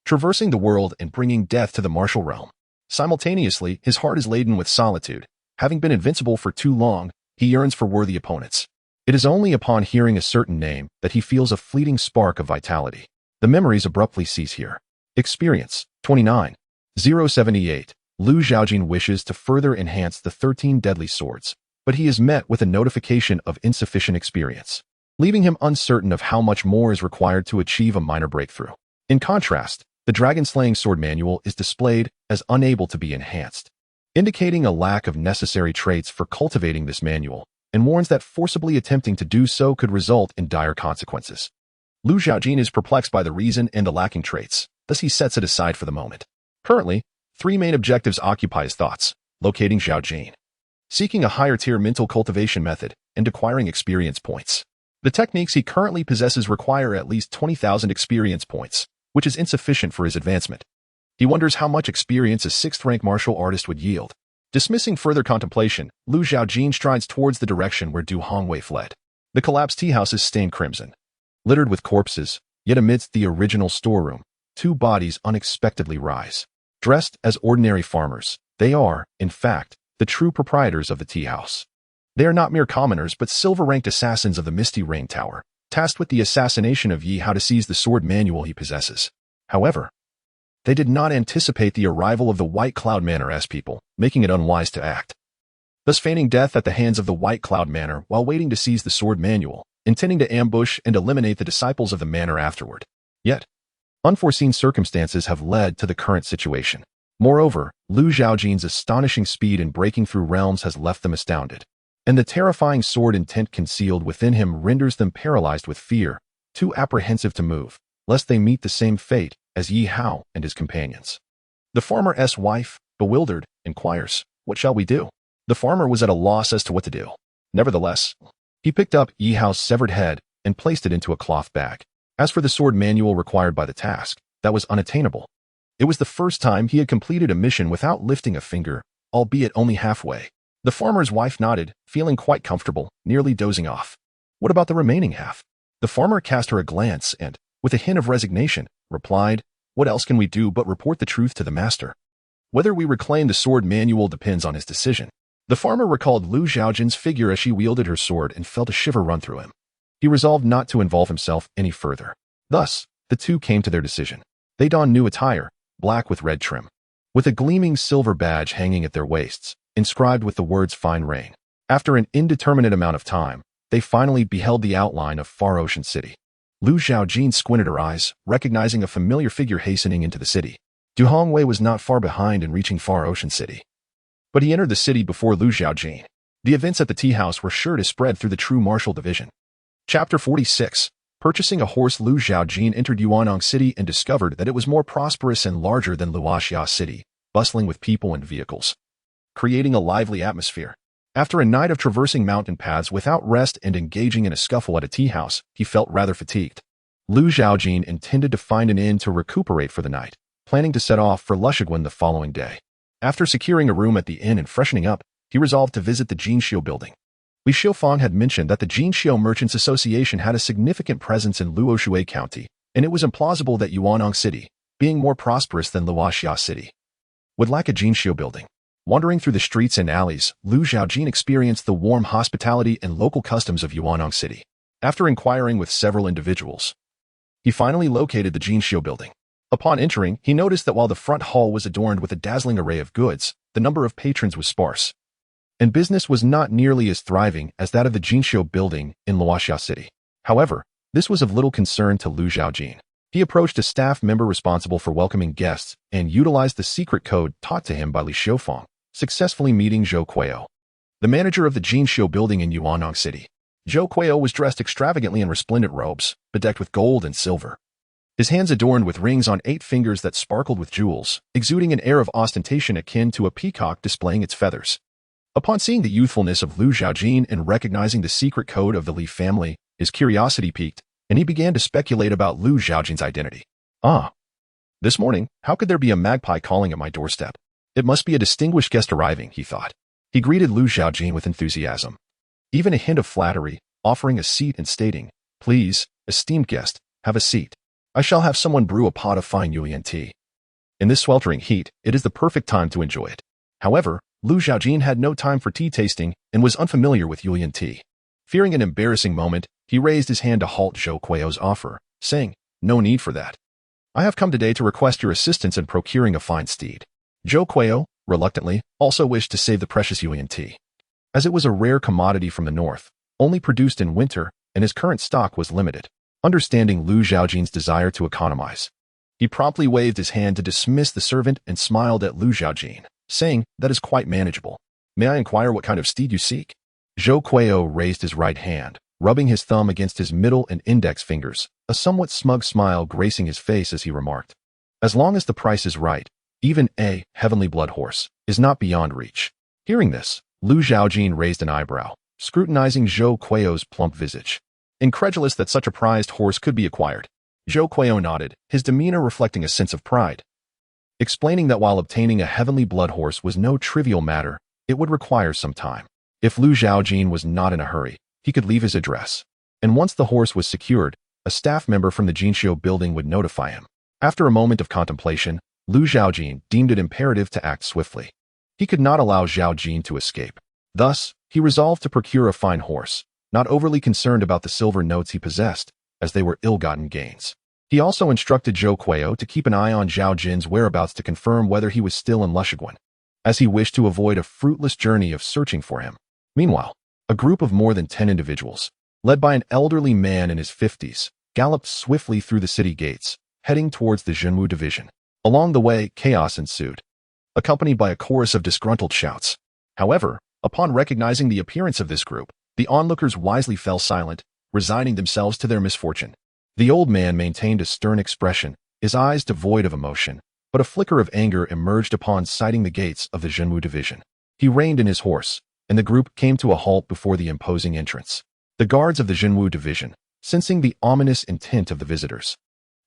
traversing the world and bringing death to the martial realm. Simultaneously, his heart is laden with solitude. Having been invincible for too long, he yearns for worthy opponents. It is only upon hearing a certain name that he feels a fleeting spark of vitality. The memories abruptly cease here. Experience, 29. 078. Zhaojin wishes to further enhance the 13 deadly swords, but he is met with a notification of insufficient experience, leaving him uncertain of how much more is required to achieve a minor breakthrough. In contrast, the dragon-slaying sword manual is displayed as unable to be enhanced, indicating a lack of necessary traits for cultivating this manual, and warns that forcibly attempting to do so could result in dire consequences. Zhaojin is perplexed by the reason and the lacking traits, thus he sets it aside for the moment. Currently, 3 main objectives occupy his thoughts: locating Zhaojin, seeking a higher-tier mental cultivation method, and acquiring experience points. The techniques he currently possesses require at least 20,000 experience points, which is insufficient for his advancement. He wonders how much experience a 6th-rank martial artist would yield. Dismissing further contemplation, Zhaojin strides towards the direction where Du Hongwei fled. The collapsed tea house is stained crimson, littered with corpses, yet amidst the original storeroom, 2 bodies unexpectedly rise. Dressed as ordinary farmers, they are, in fact, the true proprietors of the tea house. They are not mere commoners but silver-ranked assassins of the Misty Rain Tower, tasked with the assassination of Yi Hao to seize the sword manual he possesses. However, they did not anticipate the arrival of the White Cloud Manor-esque people, making it unwise to act, thus feigning death at the hands of the White Cloud Manor while waiting to seize the sword manual, intending to ambush and eliminate the disciples of the manor afterward. Yet, unforeseen circumstances have led to the current situation. Moreover, Zhaojin's astonishing speed in breaking through realms has left them astounded, and the terrifying sword intent concealed within him renders them paralyzed with fear, too apprehensive to move, lest they meet the same fate as Yi Hao and his companions. The farmer's wife, bewildered, inquires, "What shall we do?" The farmer was at a loss as to what to do. Nevertheless, he picked up Yi Hao's severed head and placed it into a cloth bag. As for the sword manual required by the task, that was unattainable. It was the first time he had completed a mission without lifting a finger, albeit only halfway. The farmer's wife nodded, feeling quite comfortable, nearly dozing off. What about the remaining half? The farmer cast her a glance and, with a hint of resignation, replied, "What else can we do but report the truth to the master? Whether we reclaim the sword manual depends on his decision." The farmer recalled Zhaojin's figure as she wielded her sword and felt a shiver run through him. He resolved not to involve himself any further. Thus, the two came to their decision. They donned new attire, black with red trim, with a gleaming silver badge hanging at their waists, inscribed with the words "Fine Rain." After an indeterminate amount of time, they finally beheld the outline of Far Ocean City. Zhaojin squinted her eyes, recognizing a familiar figure hastening into the city. Du Hongwei was not far behind in reaching Far Ocean City, but he entered the city before Zhaojin. The events at the tea house were sure to spread through the true martial division. Chapter 46. Purchasing a horse, Zhaojin entered Yuanong City and discovered that it was more prosperous and larger than Luoxia City, bustling with people and vehicles, creating a lively atmosphere. After a night of traversing mountain paths without rest and engaging in a scuffle at a tea house, he felt rather fatigued. Zhaojin intended to find an inn to recuperate for the night, planning to set off for Lushiguan the following day. After securing a room at the inn and freshening up, he resolved to visit the Jinxiu building. Li Xiufang had mentioned that the Jinxiu Merchants Association had a significant presence in Luoshui County, and it was implausible that Yuanong City, being more prosperous than Luoxia City, would lack a Jinxiu building. Wandering through the streets and alleys, Zhaojin experienced the warm hospitality and local customs of Yuanong City. After inquiring with several individuals, he finally located the Jinxiu building. Upon entering, he noticed that while the front hall was adorned with a dazzling array of goods, the number of patrons was sparse, and business was not nearly as thriving as that of the Jinxiu building in Luoxia City. However, this was of little concern to Zhaojin. He approached a staff member responsible for welcoming guests and utilized the secret code taught to him by Li Xiufang, successfully meeting Zhou Kueo, the manager of the Jinxiu building in Yuanong City. Zhou Kueo was dressed extravagantly in resplendent robes, bedecked with gold and silver. His hands adorned with rings on 8 fingers that sparkled with jewels, exuding an air of ostentation akin to a peacock displaying its feathers. Upon seeing the youthfulness of Lu Zhaojin and recognizing the secret code of the Li family, his curiosity piqued, and he began to speculate about Lu Zhaojin's identity. Ah, this morning, how could there be a magpie calling at my doorstep? It must be a distinguished guest arriving, he thought. He greeted Lu Zhaojin with enthusiasm. Even a hint of flattery, offering a seat and stating, "Please, esteemed guest, have a seat. I shall have someone brew a pot of fine Yulian tea." In this sweltering heat, it is the perfect time to enjoy it. However, Lu Zhaojin had no time for tea tasting and was unfamiliar with Yulian tea. Fearing an embarrassing moment, he raised his hand to halt Zhou Kueo's offer, saying, "No need for that. I have come today to request your assistance in procuring a fine steed." Zhou Kueo, reluctantly, also wished to save the precious Yulian tea. As it was a rare commodity from the north, only produced in winter, and his current stock was limited. Understanding Lu Zhaojin's desire to economize, he promptly waved his hand to dismiss the servant and smiled at Lu Zhaojin, saying, "That is quite manageable. May I inquire what kind of steed you seek?" Zhou Kueo raised his right hand, rubbing his thumb against his middle and index fingers, a somewhat smug smile gracing his face as he remarked, "As long as the price is right, even a heavenly blood horse is not beyond reach." Hearing this, Lu Zhaojin raised an eyebrow, scrutinizing Zhou Kueo's plump visage. Incredulous that such a prized horse could be acquired, Zhou Kueo nodded, his demeanor reflecting a sense of pride. Explaining that while obtaining a heavenly blood horse was no trivial matter, it would require some time. If Lu Zhaojin was not in a hurry, he could leave his address. And once the horse was secured, a staff member from the Jinxiu building would notify him. After a moment of contemplation, Lu Zhaojin deemed it imperative to act swiftly. He could not allow Zhaojin to escape. Thus, he resolved to procure a fine horse, not overly concerned about the silver notes he possessed, as they were ill-gotten gains. He also instructed Zhou Kueo to keep an eye on Zhaojin's whereabouts to confirm whether he was still in Lushiguan, as he wished to avoid a fruitless journey of searching for him. Meanwhile, a group of more than 10 individuals, led by an elderly man in his 50s, galloped swiftly through the city gates, heading towards the Zhenwu division. Along the way, chaos ensued, accompanied by a chorus of disgruntled shouts. However, upon recognizing the appearance of this group, the onlookers wisely fell silent, resigning themselves to their misfortune. The old man maintained a stern expression, his eyes devoid of emotion, but a flicker of anger emerged upon sighting the gates of the Zhenwu division. He reined in his horse, and the group came to a halt before the imposing entrance. The guards of the Zhenwu division, sensing the ominous intent of the visitors,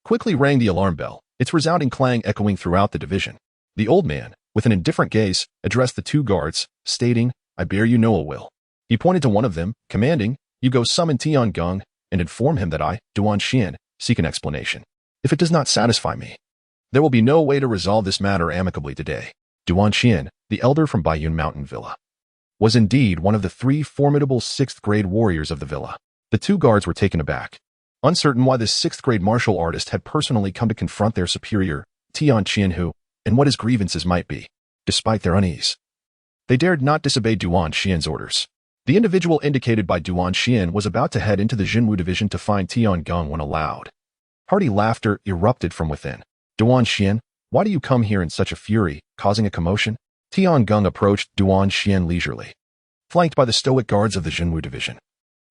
quickly rang the alarm bell, its resounding clang echoing throughout the division. The old man, with an indifferent gaze, addressed the 2 guards, stating, "I bear you no ill will." He pointed to one of them, commanding, "You go summon Tiangong and inform him that I, Duan Xian, seek an explanation. If it does not satisfy me, there will be no way to resolve this matter amicably today." Duan Xian, the elder from Baiyun Mountain Villa, was indeed one of the 3 formidable 6th-grade warriors of the villa. The 2 guards were taken aback, uncertain why this 6th-grade martial artist had personally come to confront their superior, Tian Qianhu, and what his grievances might be. Despite their unease, they dared not disobey Duan Xian's orders. The individual indicated by Duan Xian was about to head into the Zhenwu division to find Tiangong when a loud, hearty laughter erupted from within. "Duan Xian, why do you come here in such a fury, causing a commotion?" Tiangong approached Duan Xian leisurely, flanked by the stoic guards of the Zhenwu division.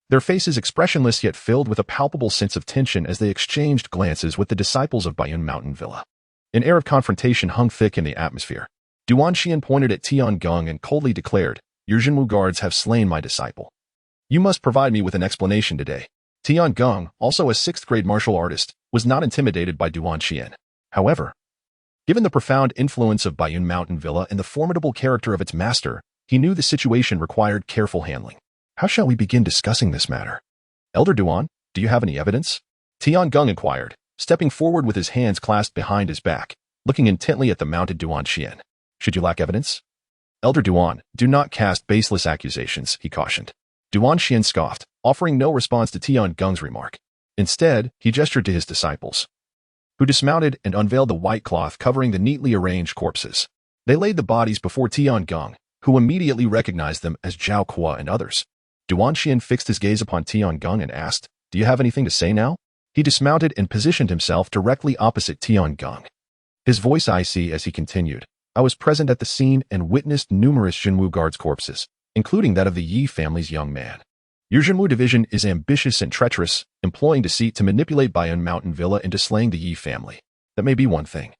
Their faces expressionless yet filled with a palpable sense of tension as they exchanged glances with the disciples of Baiyun Mountain Villa. An air of confrontation hung thick in the atmosphere. Duan Xian pointed at Tiangong and coldly declared, "Your Zhenwu guards have slain my disciple. You must provide me with an explanation today." Tiangong, also a 6th-grade martial artist, was not intimidated by Duan Xian. However, given the profound influence of Baiyun Mountain Villa and the formidable character of its master, he knew the situation required careful handling. "How shall we begin discussing this matter? Elder Duan, do you have any evidence?" Tiangong inquired, stepping forward with his hands clasped behind his back, looking intently at the mounted Duan Xian. "Should you lack evidence?" "Elder Duan, do not cast baseless accusations," he cautioned. Duan Xian scoffed, offering no response to Tiangong's remark. Instead, he gestured to his disciples, who dismounted and unveiled the white cloth covering the neatly arranged corpses. They laid the bodies before Tiangong, who immediately recognized them as Zhao Kuo and others. Duan Xian fixed his gaze upon Tiangong and asked, "Do you have anything to say now?" He dismounted and positioned himself directly opposite Tiangong, his voice icy as he continued, "I was present at the scene and witnessed numerous Zhenwu guards' corpses, including that of the Yi family's young man. Your Zhenwu division is ambitious and treacherous, employing deceit to manipulate Baiyun Mountain Villa into slaying the Yi family. That may be one thing.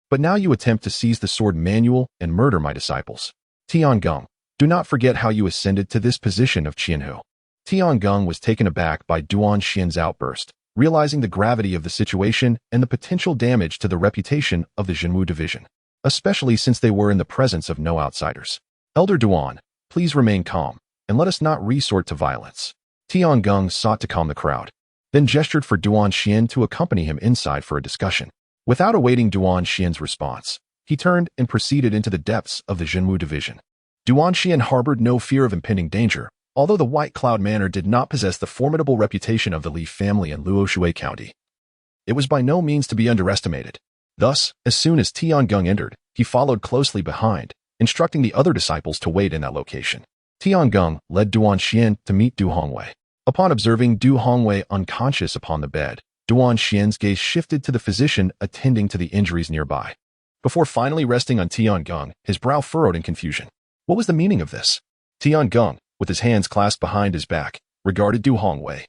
But now you attempt to seize the sword manual and murder my disciples. Tiangong, do not forget how you ascended to this position of Qianhu. Tiangong was taken aback by Duan Xian's outburst, realizing the gravity of the situation and the potential damage to the reputation of the Zhenwu division, especially since they were in the presence of no outsiders. Elder Duan, please remain calm, and let us not resort to violence. Tiangong sought to calm the crowd, then gestured for Duan Xian to accompany him inside for a discussion. Without awaiting Duan Xian's response, he turned and proceeded into the depths of the Zhenwu division. Duan Xian harbored no fear of impending danger, although the White Cloud Manor did not possess the formidable reputation of the Li family in Luoshui County. It was by no means to be underestimated. Thus, as soon as Tiangong entered, he followed closely behind, instructing the other disciples to wait in that location. Tiangong led Duan Xian to meet Du Hongwei. Upon observing Du Hongwei unconscious upon the bed, Duan Xian's gaze shifted to the physician attending to the injuries nearby. Before finally resting on Tiangong, his brow furrowed in confusion. What was the meaning of this? Tiangong, with his hands clasped behind his back, regarded Du Hongwei,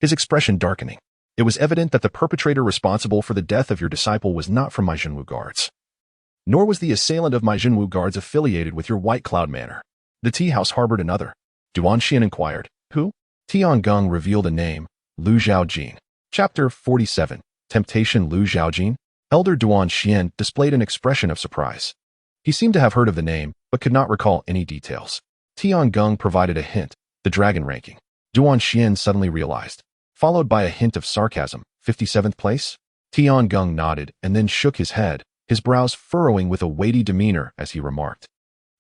his expression darkening. It was evident that the perpetrator responsible for the death of your disciple was not from my Zhenwu guards. Nor was the assailant of my Zhenwu guards affiliated with your White Cloud Manor. The tea house harbored another. Duan Xian inquired, who? Tiangong revealed a name, Lu Zhaojin. Chapter 47, Temptation Lu Zhaojin. Elder Duan Xian displayed an expression of surprise. He seemed to have heard of the name, but could not recall any details. Tiangong provided a hint, the dragon ranking. Duan Xian suddenly realized, followed by a hint of sarcasm, 57th place? Tiangong nodded and then shook his head, his brows furrowing with a weighty demeanor as he remarked.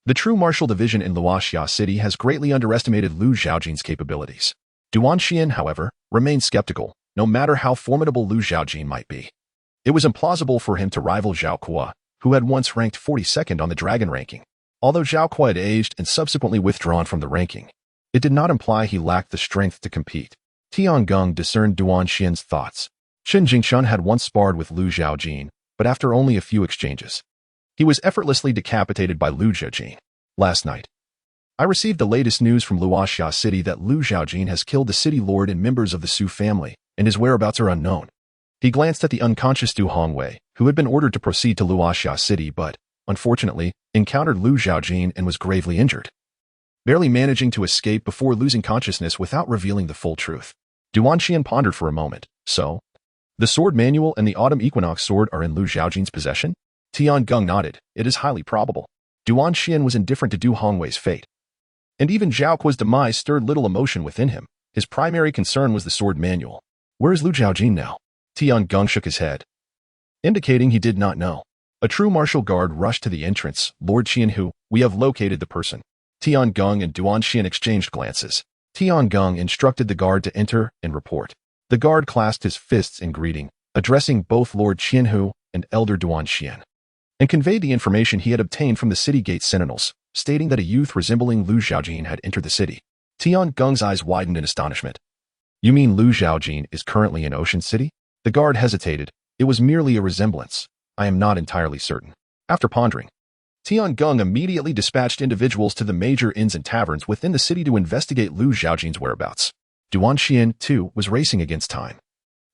The true martial division in Luoxia City has greatly underestimated Lu Zhaojin's capabilities. Duan Xian, however, remained skeptical, no matter how formidable Lu Zhaojin might be. It was implausible for him to rival Zhao Kuo, who had once ranked 42nd on the dragon ranking. Although Zhao Kuo had aged and subsequently withdrawn from the ranking, it did not imply he lacked the strength to compete. Tiangong discerned Duan Xian's thoughts. Shen Jingshun had once sparred with Lu Zhaojin, but after only a few exchanges, he was effortlessly decapitated by Lu Zhaojin. Last night, I received the latest news from Luoxia City that Lu Zhaojin has killed the city lord and members of the Su family, and his whereabouts are unknown. He glanced at the unconscious Du Hongwei, who had been ordered to proceed to Luoxia City but, unfortunately, encountered Lu Zhaojin and was gravely injured, barely managing to escape before losing consciousness without revealing the full truth. Duan Xian pondered for a moment. So, the sword manual and the autumn equinox sword are in Lu Zhaojin's possession? Tiangong nodded. It is highly probable. Duan Xian was indifferent to Du Hongwei's fate, and even Zhao Kuo's demise stirred little emotion within him. His primary concern was the sword manual. Where is Lu Zhaojin now? Tiangong shook his head, indicating he did not know. A true martial guard rushed to the entrance. Lord Qianhu, we have located the person. Tiangong and Duan Xian exchanged glances. Tiangong instructed the guard to enter and report. The guard clasped his fists in greeting, addressing both Lord Qianhu and Elder Duan Xian, and conveyed the information he had obtained from the city gate sentinels, stating that a youth resembling Lu Zhaojin had entered the city. Tiangong's eyes widened in astonishment. You mean Lu Zhaojin is currently in Ocean City? The guard hesitated. It was merely a resemblance. I am not entirely certain. After pondering, Tiangong immediately dispatched individuals to the major inns and taverns within the city to investigate Lu Zhaojin's whereabouts. Duan Xian, too, was racing against time,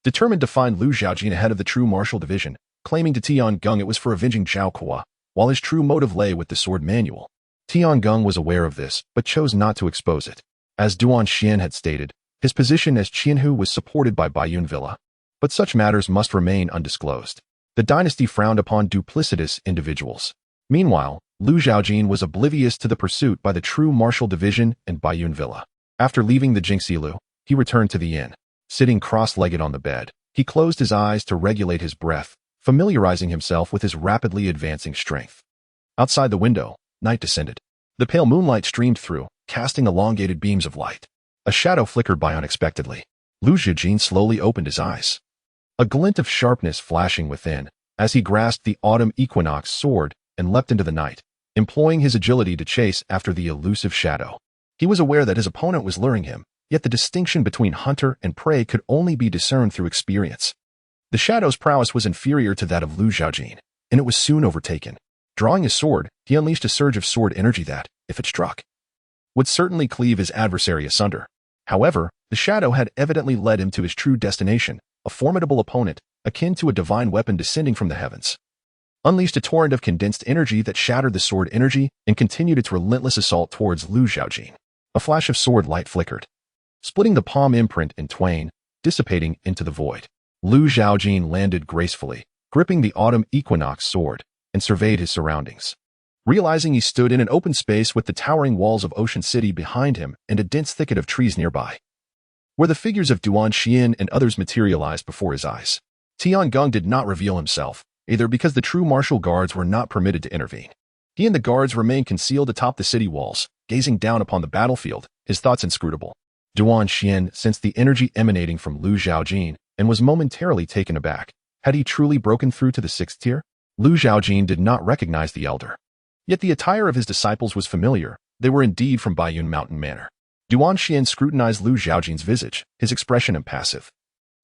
determined to find Lu Zhaojin ahead of the true martial division, claiming to Tiangong it was for avenging Zhao Kuo, while his true motive lay with the sword manual. Tiangong was aware of this, but chose not to expose it. As Duan Xian had stated, his position as Qianhu was supported by Baiyun Villa, but such matters must remain undisclosed. The dynasty frowned upon duplicitous individuals. Meanwhile, Lu Zhaojin was oblivious to the pursuit by the true martial division and Baiyun Villa. After leaving the Jingxilu, he returned to the inn. Sitting cross-legged on the bed, he closed his eyes to regulate his breath, familiarizing himself with his rapidly advancing strength. Outside the window, night descended. The pale moonlight streamed through, casting elongated beams of light. A shadow flickered by unexpectedly. Lu Zhaojin slowly opened his eyes, a glint of sharpness flashing within, as he grasped the autumn equinox sword and leapt into the night, employing his agility to chase after the elusive shadow. He was aware that his opponent was luring him, yet the distinction between hunter and prey could only be discerned through experience. The shadow's prowess was inferior to that of Lu Zhaojin, and it was soon overtaken. Drawing his sword, he unleashed a surge of sword energy that, if it struck, would certainly cleave his adversary asunder. However, the shadow had evidently led him to his true destination, a formidable opponent, akin to a divine weapon descending from the heavens. Unleashed a torrent of condensed energy that shattered the sword energy and continued its relentless assault towards Lu Zhaojin. A flash of sword light flickered, splitting the palm imprint in twain, dissipating into the void. Lu Zhaojin landed gracefully, gripping the autumn equinox sword, and surveyed his surroundings. Realizing he stood in an open space with the towering walls of Ocean City behind him and a dense thicket of trees nearby, where the figures of Duan Xian and others materialized before his eyes. Tiangong did not reveal himself, either because the true martial guards were not permitted to intervene. He and the guards remained concealed atop the city walls, gazing down upon the battlefield, his thoughts inscrutable. Duan Xian sensed the energy emanating from Lu Zhaojin and was momentarily taken aback. Had he truly broken through to the 6th tier? Lu Zhaojin did not recognize the elder. Yet the attire of his disciples was familiar. They were indeed from Baiyun Mountain Manor. Duan Xian scrutinized Lu Zhaojin's visage, his expression impassive,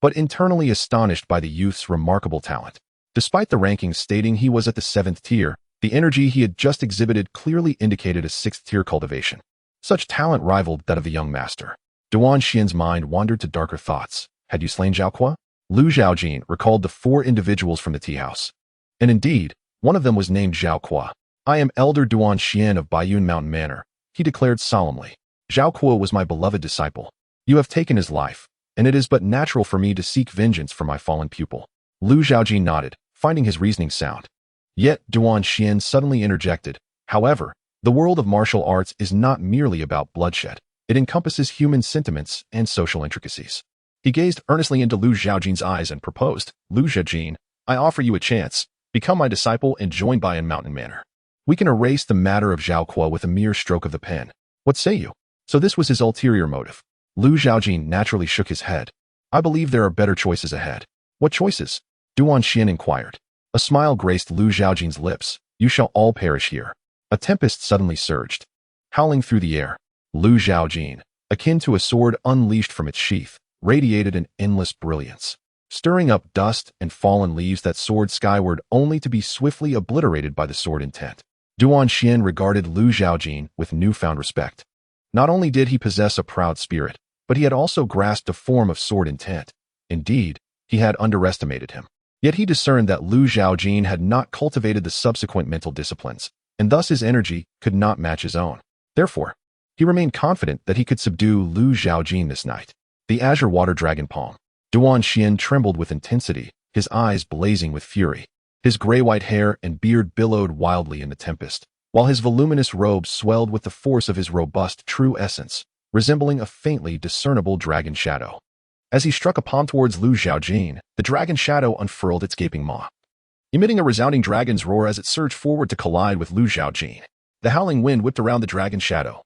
but internally astonished by the youth's remarkable talent. Despite the rankings stating he was at the 7th tier, the energy he had just exhibited clearly indicated a 6th tier cultivation. Such talent rivaled that of the young master. Duan Xian's mind wandered to darker thoughts. Had you slain Zhao Kuo? Lu Zhaojin recalled the 4 individuals from the tea house. And indeed, one of them was named Zhao Kuo. I am Elder Duan Xian of Baiyun Mountain Manor, he declared solemnly. Zhao Kuo was my beloved disciple. You have taken his life, and it is but natural for me to seek vengeance for my fallen pupil. Lu Zhaojin nodded, finding his reasoning sound. Yet Duan Xian suddenly interjected. However, the world of martial arts is not merely about bloodshed. It encompasses human sentiments and social intricacies. He gazed earnestly into Lu Zhaojin's eyes and proposed, Lu Zhaojin, I offer you a chance. Become my disciple and join Baiyun Mountain Manor. We can erase the matter of Zhao Kuo with a mere stroke of the pen. What say you? So this was his ulterior motive. Lu Zhaojin naturally shook his head. I believe there are better choices ahead. What choices? Duan Xian inquired. A smile graced Lu Zhaojin's lips. You shall all perish here. A tempest suddenly surged, howling through the air. Lu Zhaojin, akin to a sword unleashed from its sheath, radiated an endless brilliance, stirring up dust and fallen leaves that soared skyward only to be swiftly obliterated by the sword intent. Duan Xian regarded Lu Zhaojin with newfound respect. Not only did he possess a proud spirit, but he had also grasped a form of sword intent. Indeed, he had underestimated him. Yet he discerned that Lu Zhaojin had not cultivated the subsequent mental disciplines, and thus his energy could not match his own. Therefore, he remained confident that he could subdue Lu Zhaojin this night. The azure water dragon palm. Duan Xian trembled with intensity, his eyes blazing with fury. His gray-white hair and beard billowed wildly in the tempest, while his voluminous robes swelled with the force of his robust true essence, resembling a faintly discernible dragon shadow. As he struck a palm towards Lu Zhaojin, the dragon shadow unfurled its gaping maw, emitting a resounding dragon's roar as it surged forward to collide with Lu Zhaojin. The howling wind whipped around the dragon shadow,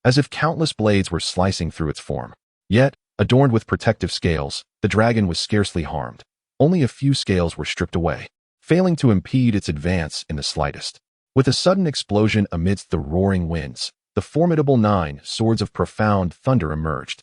as if countless blades were slicing through its form. Yet, adorned with protective scales, the dragon was scarcely harmed. Only a few scales were stripped away, failing to impede its advance in the slightest. With a sudden explosion amidst the roaring winds, the formidable 9 swords of profound thunder emerged.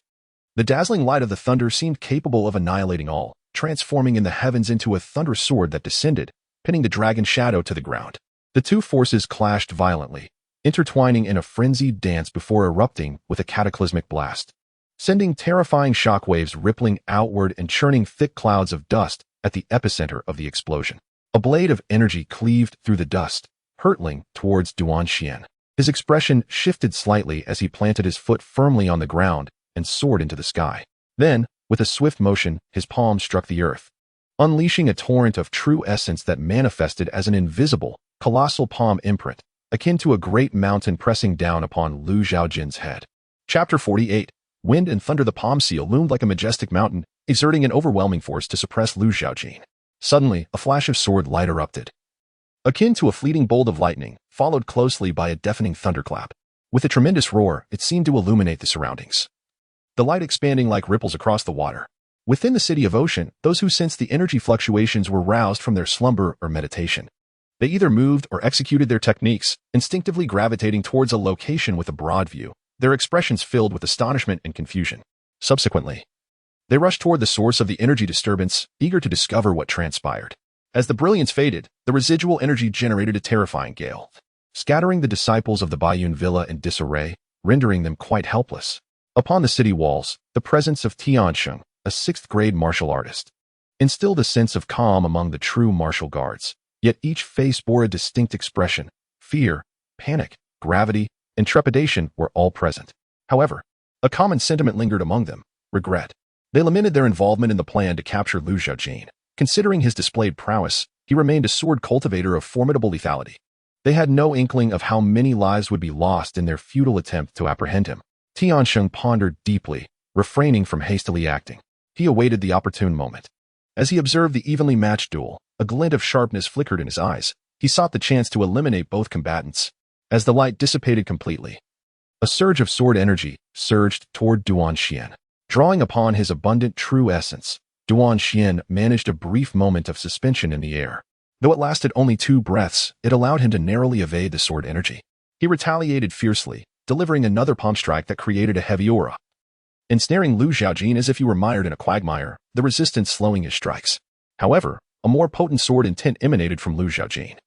The dazzling light of the thunder seemed capable of annihilating all, transforming in the heavens into a thunder sword that descended, pinning the dragon shadow to the ground. The two forces clashed violently, intertwining in a frenzied dance before erupting with a cataclysmic blast, sending terrifying shockwaves rippling outward and churning thick clouds of dust at the epicenter of the explosion. A blade of energy cleaved through the dust, hurtling towards Duan Xian. His expression shifted slightly as he planted his foot firmly on the ground and soared into the sky. Then, with a swift motion, his palm struck the earth, unleashing a torrent of true essence that manifested as an invisible, colossal palm imprint, akin to a great mountain pressing down upon Lu Zhaojin's head. Chapter 48. Wind and thunder. The palm seal loomed like a majestic mountain, exerting an overwhelming force to suppress Lu Zhaojin. Suddenly, a flash of sword light erupted, akin to a fleeting bolt of lightning, followed closely by a deafening thunderclap. With a tremendous roar, it seemed to illuminate the surroundings, the light expanding like ripples across the water. Within the city of Ocean, those who sensed the energy fluctuations were roused from their slumber or meditation. They either moved or executed their techniques, instinctively gravitating towards a location with a broad view, their expressions filled with astonishment and confusion. Subsequently, they rushed toward the source of the energy disturbance, eager to discover what transpired. As the brilliance faded, the residual energy generated a terrifying gale, scattering the disciples of the Baiyun Villa in disarray, rendering them quite helpless. Upon the city walls, the presence of Tiansheng, a 6th-grade martial artist, instilled a sense of calm among the true martial guards, yet each face bore a distinct expression. Fear, panic, gravity, and trepidation were all present. However, a common sentiment lingered among them: regret. They lamented their involvement in the plan to capture Zhaojin. Considering his displayed prowess, he remained a sword cultivator of formidable lethality. They had no inkling of how many lives would be lost in their futile attempt to apprehend him. Tiansheng pondered deeply, refraining from hastily acting. He awaited the opportune moment. As he observed the evenly matched duel, a glint of sharpness flickered in his eyes. He sought the chance to eliminate both combatants. As the light dissipated completely, a surge of sword energy surged toward Duanxian. Drawing upon his abundant true essence, Duanxian managed a brief moment of suspension in the air. Though it lasted only 2 breaths, it allowed him to narrowly evade the sword energy. He retaliated fiercely, delivering another palm strike that created a heavy aura, ensnaring Zhaojin as if he were mired in a quagmire, the resistance slowing his strikes. However, a more potent sword intent emanated from Zhaojin.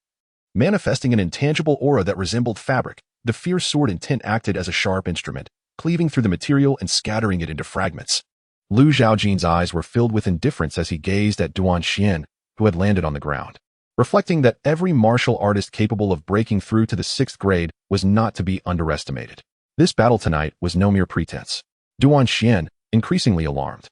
Manifesting an intangible aura that resembled fabric, the fierce sword intent acted as a sharp instrument, cleaving through the material and scattering it into fragments. Zhaojin's eyes were filled with indifference as he gazed at Duanxian, who had landed on the ground, reflecting that every martial artist capable of breaking through to the 6th grade was not to be underestimated. This battle tonight was no mere pretense. Duanxian, increasingly alarmed,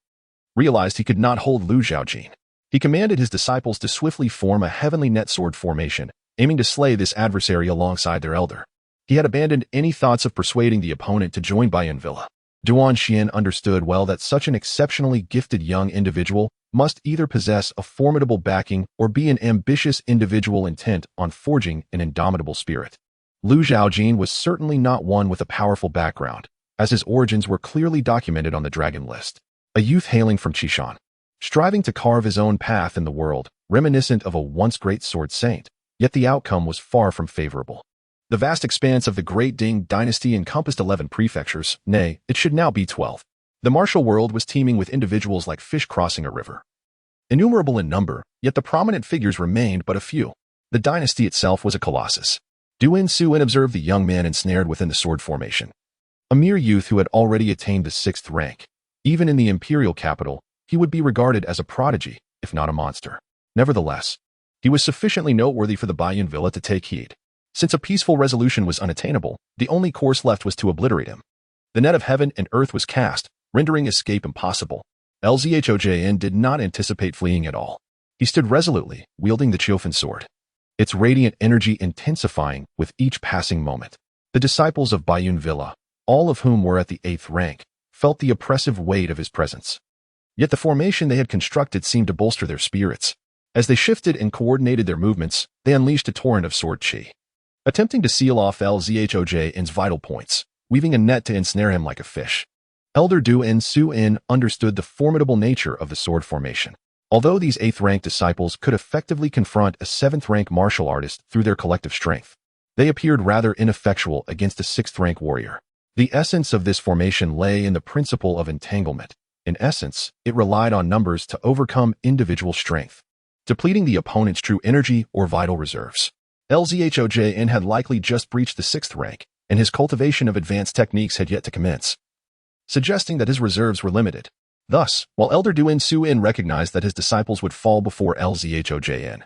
realized he could not hold Zhaojin. He commanded his disciples to swiftly form a heavenly net sword formation, aiming to slay this adversary alongside their elder. He had abandoned any thoughts of persuading the opponent to join Villa. Duanxian understood well that such an exceptionally gifted young individual must either possess a formidable backing or be an ambitious individual intent on forging an indomitable spirit. Zhaojin was certainly not one with a powerful background, as his origins were clearly documented on the dragon list. A youth hailing from Qishan, striving to carve his own path in the world, reminiscent of a once great sword saint, yet the outcome was far from favorable. The vast expanse of the Great Ding Dynasty encompassed 11 prefectures, nay, it should now be 12. The martial world was teeming with individuals like fish crossing a river. Innumerable in number, yet the prominent figures remained but a few. The dynasty itself was a colossus. Duan Suin observed the young man ensnared within the sword formation. A mere youth who had already attained the 6th rank. Even in the imperial capital, he would be regarded as a prodigy, if not a monster. Nevertheless, he was sufficiently noteworthy for the Villa to take heed. Since a peaceful resolution was unattainable, the only course left was to obliterate him. The net of heaven and earth was cast, rendering escape impossible. Zhaojin did not anticipate fleeing at all. He stood resolutely, wielding the Qiofan sword, its radiant energy intensifying with each passing moment. The disciples of Villa, all of whom were at the 8th rank, felt the oppressive weight of his presence. Yet the formation they had constructed seemed to bolster their spirits. As they shifted and coordinated their movements, they unleashed a torrent of sword chi, attempting to seal off Zhaojin's vital points, weaving a net to ensnare him like a fish. Elder Duan Suin understood the formidable nature of the sword formation. Although these 8th-rank disciples could effectively confront a 7th-rank martial artist through their collective strength, they appeared rather ineffectual against a 6th-rank warrior. The essence of this formation lay in the principle of entanglement. In essence, it relied on numbers to overcome individual strength, depleting the opponent's true energy or vital reserves. Zhaojin had likely just breached the 6th rank, and his cultivation of advanced techniques had yet to commence, suggesting that his reserves were limited. Thus, while Elder Duan Suin recognized that his disciples would fall before Zhaojin,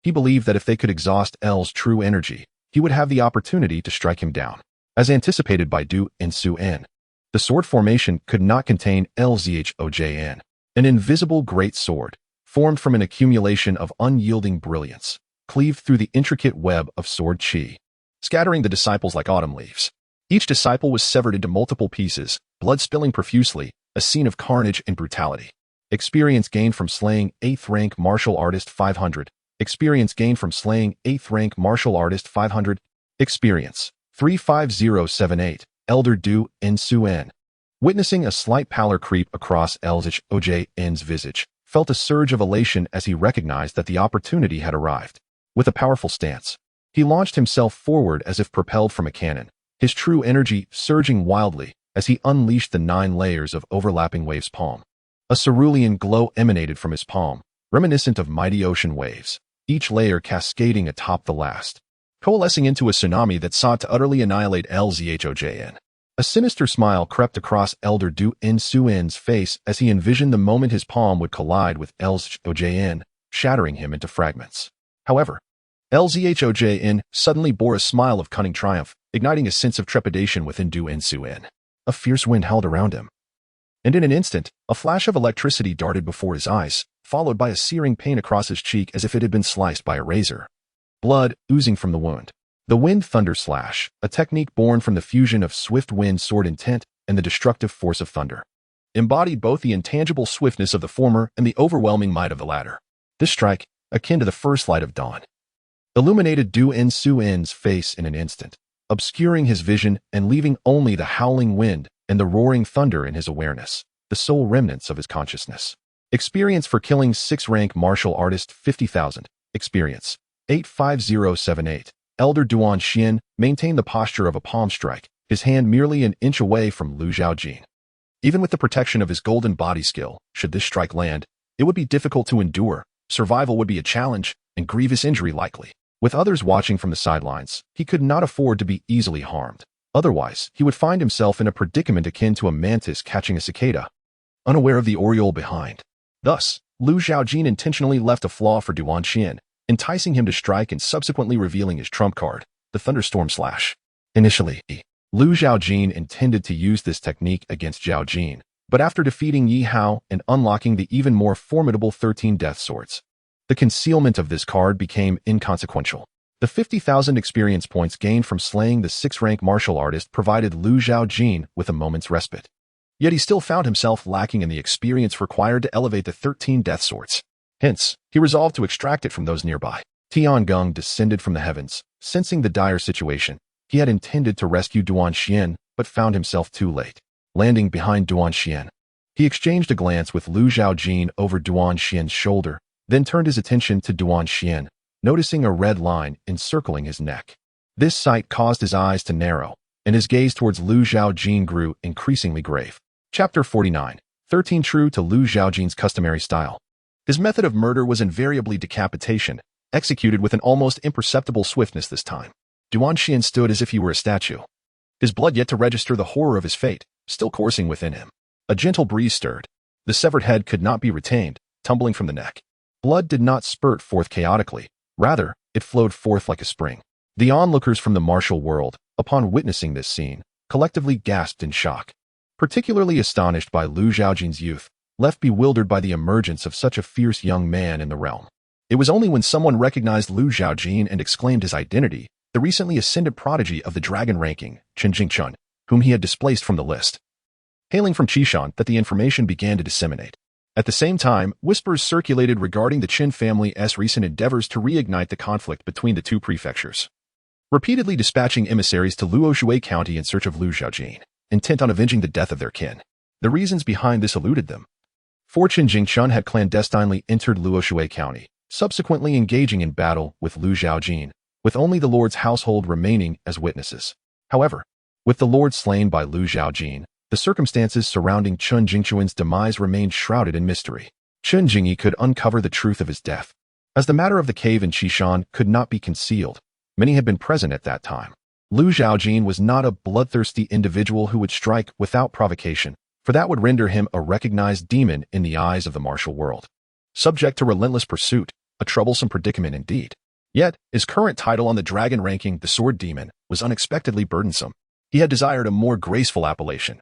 he believed that if they could exhaust L's true energy, he would have the opportunity to strike him down. As anticipated by Duan Suin, the sword formation could not contain Zhaojin, an invisible great sword, formed from an accumulation of unyielding brilliance, cleaved through the intricate web of sword chi, scattering the disciples like autumn leaves. Each disciple was severed into multiple pieces, blood spilling profusely, a scene of carnage and brutality. Experience gained from slaying 8th-rank martial artist 500. Experience gained from slaying 8th-rank martial artist 500. Experience 35078. Elder Duan Suin, witnessing a slight pallor creep across Zhaojin's visage, felt a surge of elation as he recognized that the opportunity had arrived. With a powerful stance, he launched himself forward as if propelled from a cannon, his true energy surging wildly as he unleashed the 9 layers of overlapping waves palm. A cerulean glow emanated from his palm, reminiscent of mighty ocean waves, each layer cascading atop the last, coalescing into a tsunami that sought to utterly annihilate Zhaojin. A sinister smile crept across Elder Du In-Suin's face as he envisioned the moment his palm would collide with Zhaojin, shattering him into fragments. However, Zhaojin suddenly bore a smile of cunning triumph, igniting a sense of trepidation within Du In-Suin. A fierce wind howled around him. And in an instant, a flash of electricity darted before his eyes, followed by a searing pain across his cheek as if it had been sliced by a razor. Blood oozing from the wound. The Wind Thunder Slash, a technique born from the fusion of swift wind sword intent and the destructive force of thunder, embodied both the intangible swiftness of the former and the overwhelming might of the latter. This strike, akin to the first light of dawn, illuminated Du In-Suin's face in an instant, obscuring his vision and leaving only the howling wind and the roaring thunder in his awareness, the sole remnants of his consciousness. Experience for killing 6th-rank martial artist 50,000. Experience 85078. Elder Duan-Xin maintained the posture of a palm strike, his hand merely an inch away from Zhaojin. Even with the protection of his golden body skill, should this strike land, it would be difficult to endure, survival would be a challenge, and grievous injury likely. With others watching from the sidelines, he could not afford to be easily harmed. Otherwise, he would find himself in a predicament akin to a mantis catching a cicada, unaware of the aureole behind. Thus, Zhaojin intentionally left a flaw for Duan-Xin, enticing him to strike and subsequently revealing his trump card, the Thunderstorm Slash. Initially, Zhaojin intended to use this technique against Zhaojin, but after defeating Yi Hao and unlocking the even more formidable 13 Death Swords, the concealment of this card became inconsequential. The 50,000 experience points gained from slaying the 6th-rank martial artist provided Zhaojin with a moment's respite. Yet he still found himself lacking in the experience required to elevate the 13 Death Swords. Hence, he resolved to extract it from those nearby. Tiangong descended from the heavens, sensing the dire situation. He had intended to rescue Duan-Xin, but found himself too late. Landing behind Duan-Xin, he exchanged a glance with Zhaojin over Duan-Xian's shoulder, then turned his attention to Duan-Xin, noticing a red line encircling his neck. This sight caused his eyes to narrow, and his gaze towards Zhaojin grew increasingly grave. Chapter 49. 13 True to Zhaojin's customary style. His method of murder was invariably decapitation, executed with an almost imperceptible swiftness this time. Duan-Xin stood as if he were a statue, his blood yet to register the horror of his fate, still coursing within him. A gentle breeze stirred. The severed head could not be retained, tumbling from the neck. Blood did not spurt forth chaotically. Rather, it flowed forth like a spring. The onlookers from the martial world, upon witnessing this scene, collectively gasped in shock. Particularly astonished by Zhaojin's youth, left bewildered by the emergence of such a fierce young man in the realm. It was only when someone recognized Zhaojin and exclaimed his identity, the recently ascended prodigy of the dragon ranking, Chen Jingchun, whom he had displaced from the list, hailing from Qishan, that the information began to disseminate. At the same time, whispers circulated regarding the Qin family's recent endeavors to reignite the conflict between the two prefectures, repeatedly dispatching emissaries to Luoshui County in search of Zhaojin, intent on avenging the death of their kin. The reasons behind this eluded them. For Chen Jingchun had clandestinely entered Luoshui County, subsequently engaging in battle with Zhaojin, with only the Lord's household remaining as witnesses. However, with the Lord slain by Zhaojin, the circumstances surrounding Chen Jingchuan's demise remained shrouded in mystery. Chen Jingyi could uncover the truth of his death. As the matter of the cave in Qishan could not be concealed, many had been present at that time. Zhaojin was not a bloodthirsty individual who would strike without provocation, for that would render him a recognized demon in the eyes of the martial world. Subject to relentless pursuit, a troublesome predicament indeed. Yet, his current title on the dragon ranking, the Sword Demon, was unexpectedly burdensome. He had desired a more graceful appellation,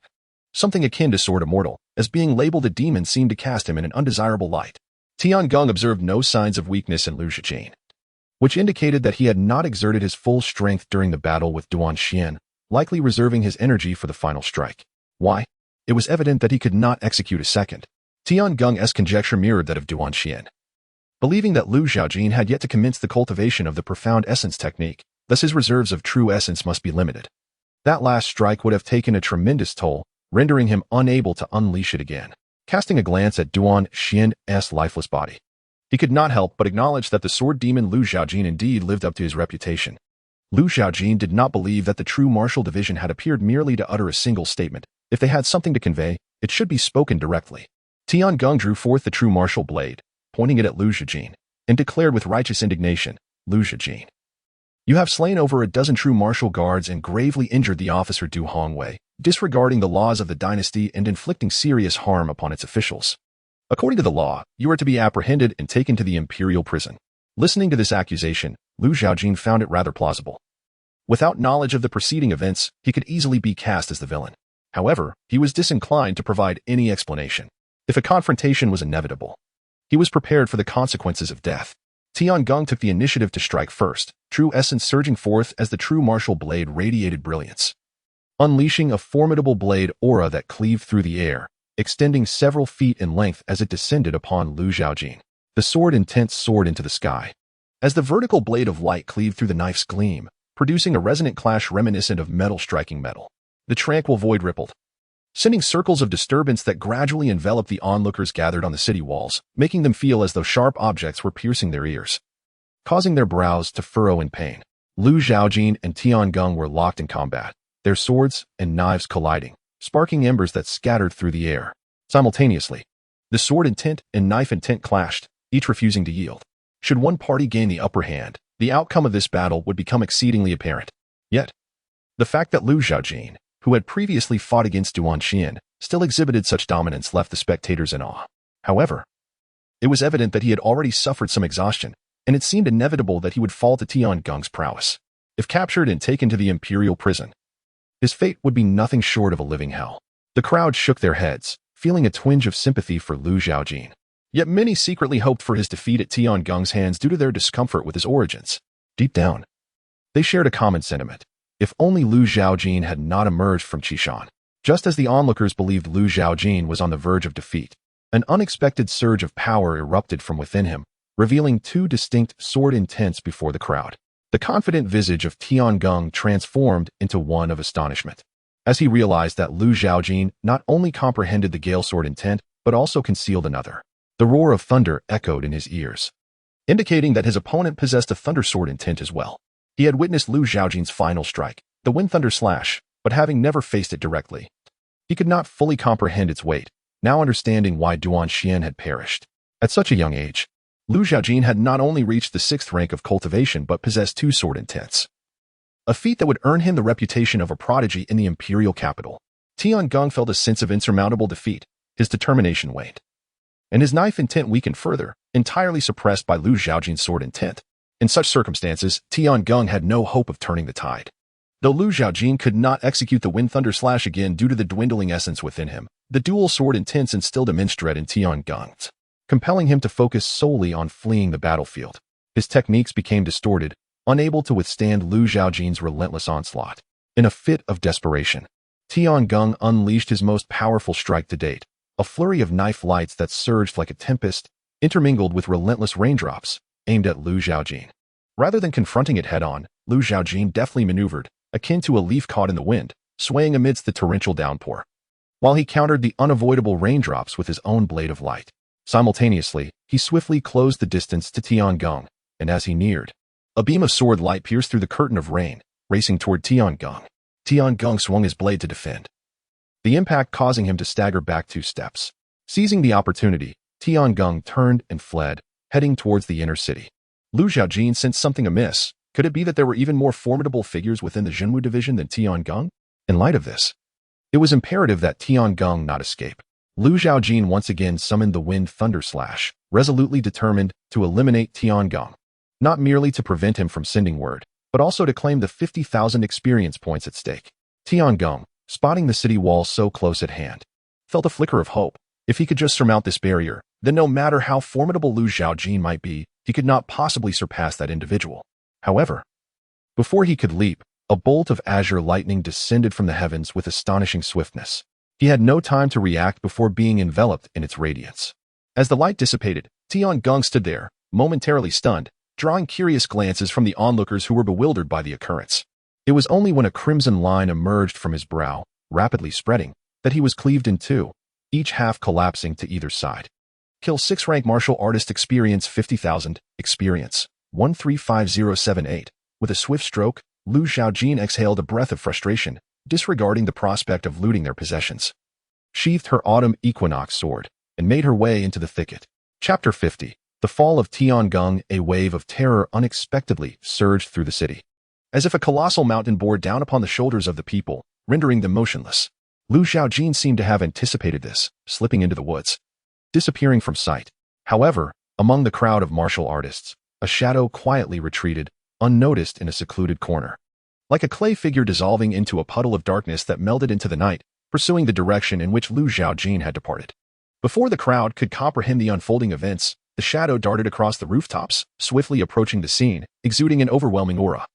something akin to Sword Immortal, as being labeled a demon seemed to cast him in an undesirable light. Tiangong observed no signs of weakness in Zhaojin, which indicated that he had not exerted his full strength during the battle with Duan-Xin, likely reserving his energy for the final strike. Why? It was evident that he could not execute a second. Tiangong's conjecture mirrored that of Duan-Xin. Believing that Zhaojin had yet to commence the cultivation of the profound essence technique, thus his reserves of true essence must be limited. That last strike would have taken a tremendous toll, rendering him unable to unleash it again. Casting a glance at Duan-Xin's lifeless body, he could not help but acknowledge that the sword demon Zhaojin indeed lived up to his reputation. Zhaojin did not believe that the true martial division had appeared merely to utter a single statement. If they had something to convey, it should be spoken directly. Tiangong drew forth the true martial blade, pointing it at Zhaojin, and declared with righteous indignation, "Zhaojin, you have slain over a dozen true martial guards and gravely injured the officer Du Hongwei, disregarding the laws of the dynasty and inflicting serious harm upon its officials. According to the law, you are to be apprehended and taken to the imperial prison. Listening to this accusation, Zhaojin found it rather plausible. Without knowledge of the preceding events, he could easily be cast as the villain. However, he was disinclined to provide any explanation. If a confrontation was inevitable, he was prepared for the consequences of death. Tiangong took the initiative to strike first, true essence surging forth as the true martial blade radiated brilliance, unleashing a formidable blade aura that cleaved through the air, extending several feet in length as it descended upon Zhaojin. The sword intent soared into the sky. As the vertical blade of light cleaved through the knife's gleam, producing a resonant clash reminiscent of metal striking metal, the tranquil void rippled, sending circles of disturbance that gradually enveloped the onlookers gathered on the city walls, making them feel as though sharp objects were piercing their ears, causing their brows to furrow in pain. Zhaojin and Tiangong were locked in combat, their swords and knives colliding, sparking embers that scattered through the air. Simultaneously, the sword intent and knife intent clashed, each refusing to yield. Should one party gain the upper hand, the outcome of this battle would become exceedingly apparent. Yet, the fact that Zhaojin, who had previously fought against Qishan, still exhibited such dominance left the spectators in awe. However, it was evident that he had already suffered some exhaustion, and it seemed inevitable that he would fall to Tiangong's prowess. If captured and taken to the imperial prison, his fate would be nothing short of a living hell. The crowd shook their heads, feeling a twinge of sympathy for Zhaojin. Yet many secretly hoped for his defeat at Tiangong's hands due to their discomfort with his origins. Deep down, they shared a common sentiment. If only Zhaojin had not emerged from Qishan. Just as the onlookers believed Zhaojin was on the verge of defeat, an unexpected surge of power erupted from within him, revealing two distinct sword intents before the crowd. The confident visage of Tiangong transformed into one of astonishment, as he realized that Zhaojin not only comprehended the Gale Sword intent, but also concealed another. The roar of thunder echoed in his ears, indicating that his opponent possessed a thunder sword intent as well. He had witnessed Zhaojin's final strike, the Wind Thunder Slash, but having never faced it directly, he could not fully comprehend its weight, now understanding why Qishan had perished. At such a young age, Zhaojin had not only reached the 6th rank of cultivation but possessed two sword intents, a feat that would earn him the reputation of a prodigy in the imperial capital. Tiangong felt a sense of insurmountable defeat. His determination waned, and his knife intent weakened further, entirely suppressed by Zhaojin's sword intent. In such circumstances, Tiangong had no hope of turning the tide. Though Zhaojin could not execute the Wind Thunder Slash again due to the dwindling essence within him, the dual sword intents instilled immense dread in Tiangong, compelling him to focus solely on fleeing the battlefield. His techniques became distorted, unable to withstand Zhaojin's relentless onslaught. In a fit of desperation, Tiangong unleashed his most powerful strike to date, a flurry of knife lights that surged like a tempest, intermingled with relentless raindrops, aimed at Zhaojin. Rather than confronting it head-on, Zhaojin deftly maneuvered, akin to a leaf caught in the wind, swaying amidst the torrential downpour, while he countered the unavoidable raindrops with his own blade of light. Simultaneously, he swiftly closed the distance to Tiangong, and as he neared, a beam of sword light pierced through the curtain of rain, racing toward Tiangong. Tiangong swung his blade to defend, the impact causing him to stagger back 2 steps. Seizing the opportunity, Tiangong turned and fled, heading towards the inner city. Zhaojin sensed something amiss. Could it be that there were even more formidable figures within the Jinwu division than Tiangong? In light of this, it was imperative that Tiangong not escape. Zhaojin once again summoned the Wind Thunder Slash, resolutely determined to eliminate Tiangong, not merely to prevent him from sending word, but also to claim the 50,000 experience points at stake. Tiangong, spotting the city wall so close at hand, felt a flicker of hope. If he could just surmount this barrier, then no matter how formidable Zhaojin might be, he could not possibly surpass that individual. However, before he could leap, a bolt of azure lightning descended from the heavens with astonishing swiftness. He had no time to react before being enveloped in its radiance. As the light dissipated, Tiangong stood there, momentarily stunned, drawing curious glances from the onlookers who were bewildered by the occurrence. It was only when a crimson line emerged from his brow, rapidly spreading, that he was cleaved in two, each half collapsing to either side. Kill 6 rank martial artist experience 50,000, experience 135078. With a swift stroke, Zhaojin exhaled a breath of frustration, disregarding the prospect of looting their possessions. Sheathed her autumn equinox sword, and made her way into the thicket. Chapter 50. The fall of Tiangong. A wave of terror unexpectedly surged through the city. As if a colossal mountain bore down upon the shoulders of the people, rendering them motionless. Zhaojin seemed to have anticipated this, slipping into the woods, disappearing from sight. However, among the crowd of martial artists, a shadow quietly retreated, unnoticed in a secluded corner. Like a clay figure dissolving into a puddle of darkness that melded into the night, pursuing the direction in which Zhaojin had departed. Before the crowd could comprehend the unfolding events, the shadow darted across the rooftops, swiftly approaching the scene, exuding an overwhelming aura.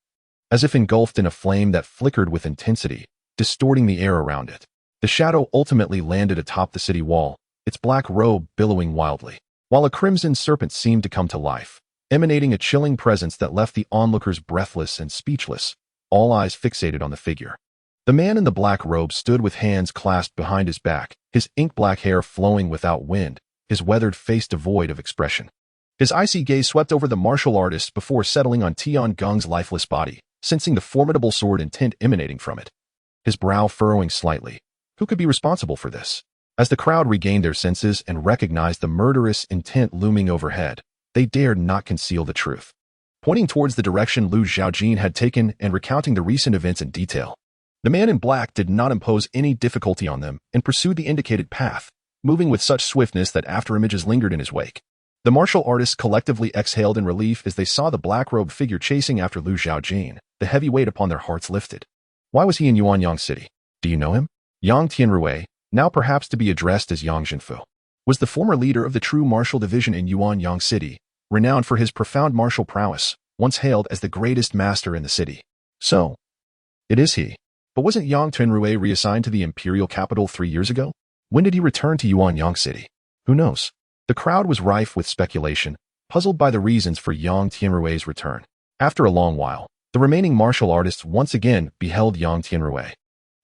As if engulfed in a flame that flickered with intensity, distorting the air around it. The shadow ultimately landed atop the city wall, its black robe billowing wildly, while a crimson serpent seemed to come to life, emanating a chilling presence that left the onlookers breathless and speechless, all eyes fixated on the figure. The man in the black robe stood with hands clasped behind his back, his ink-black hair flowing without wind, his weathered face devoid of expression. His icy gaze swept over the martial artist before settling on Tiangong's lifeless body, sensing the formidable sword intent emanating from it. His brow furrowing slightly. Who could be responsible for this? As the crowd regained their senses and recognized the murderous intent looming overhead, they dared not conceal the truth. Pointing towards the direction Zhaojin had taken and recounting the recent events in detail. The man in black did not impose any difficulty on them and pursued the indicated path, moving with such swiftness that afterimages lingered in his wake. The martial artists collectively exhaled in relief as they saw the black-robed figure chasing after Zhaojin, the heavy weight upon their hearts lifted. Why was he in Yuanyang City? Do you know him? Yang Tianrui, now perhaps to be addressed as Yang Jinfu, was the former leader of the true martial division in Yuanyang City, renowned for his profound martial prowess, once hailed as the greatest master in the city. So, it is he. But wasn't Yang Tianrui reassigned to the imperial capital 3 years ago? When did he return to Yuanyang City? Who knows? The crowd was rife with speculation, puzzled by the reasons for Yang Tianrui's return. After a long while, the remaining martial artists once again beheld Yang Tianrui,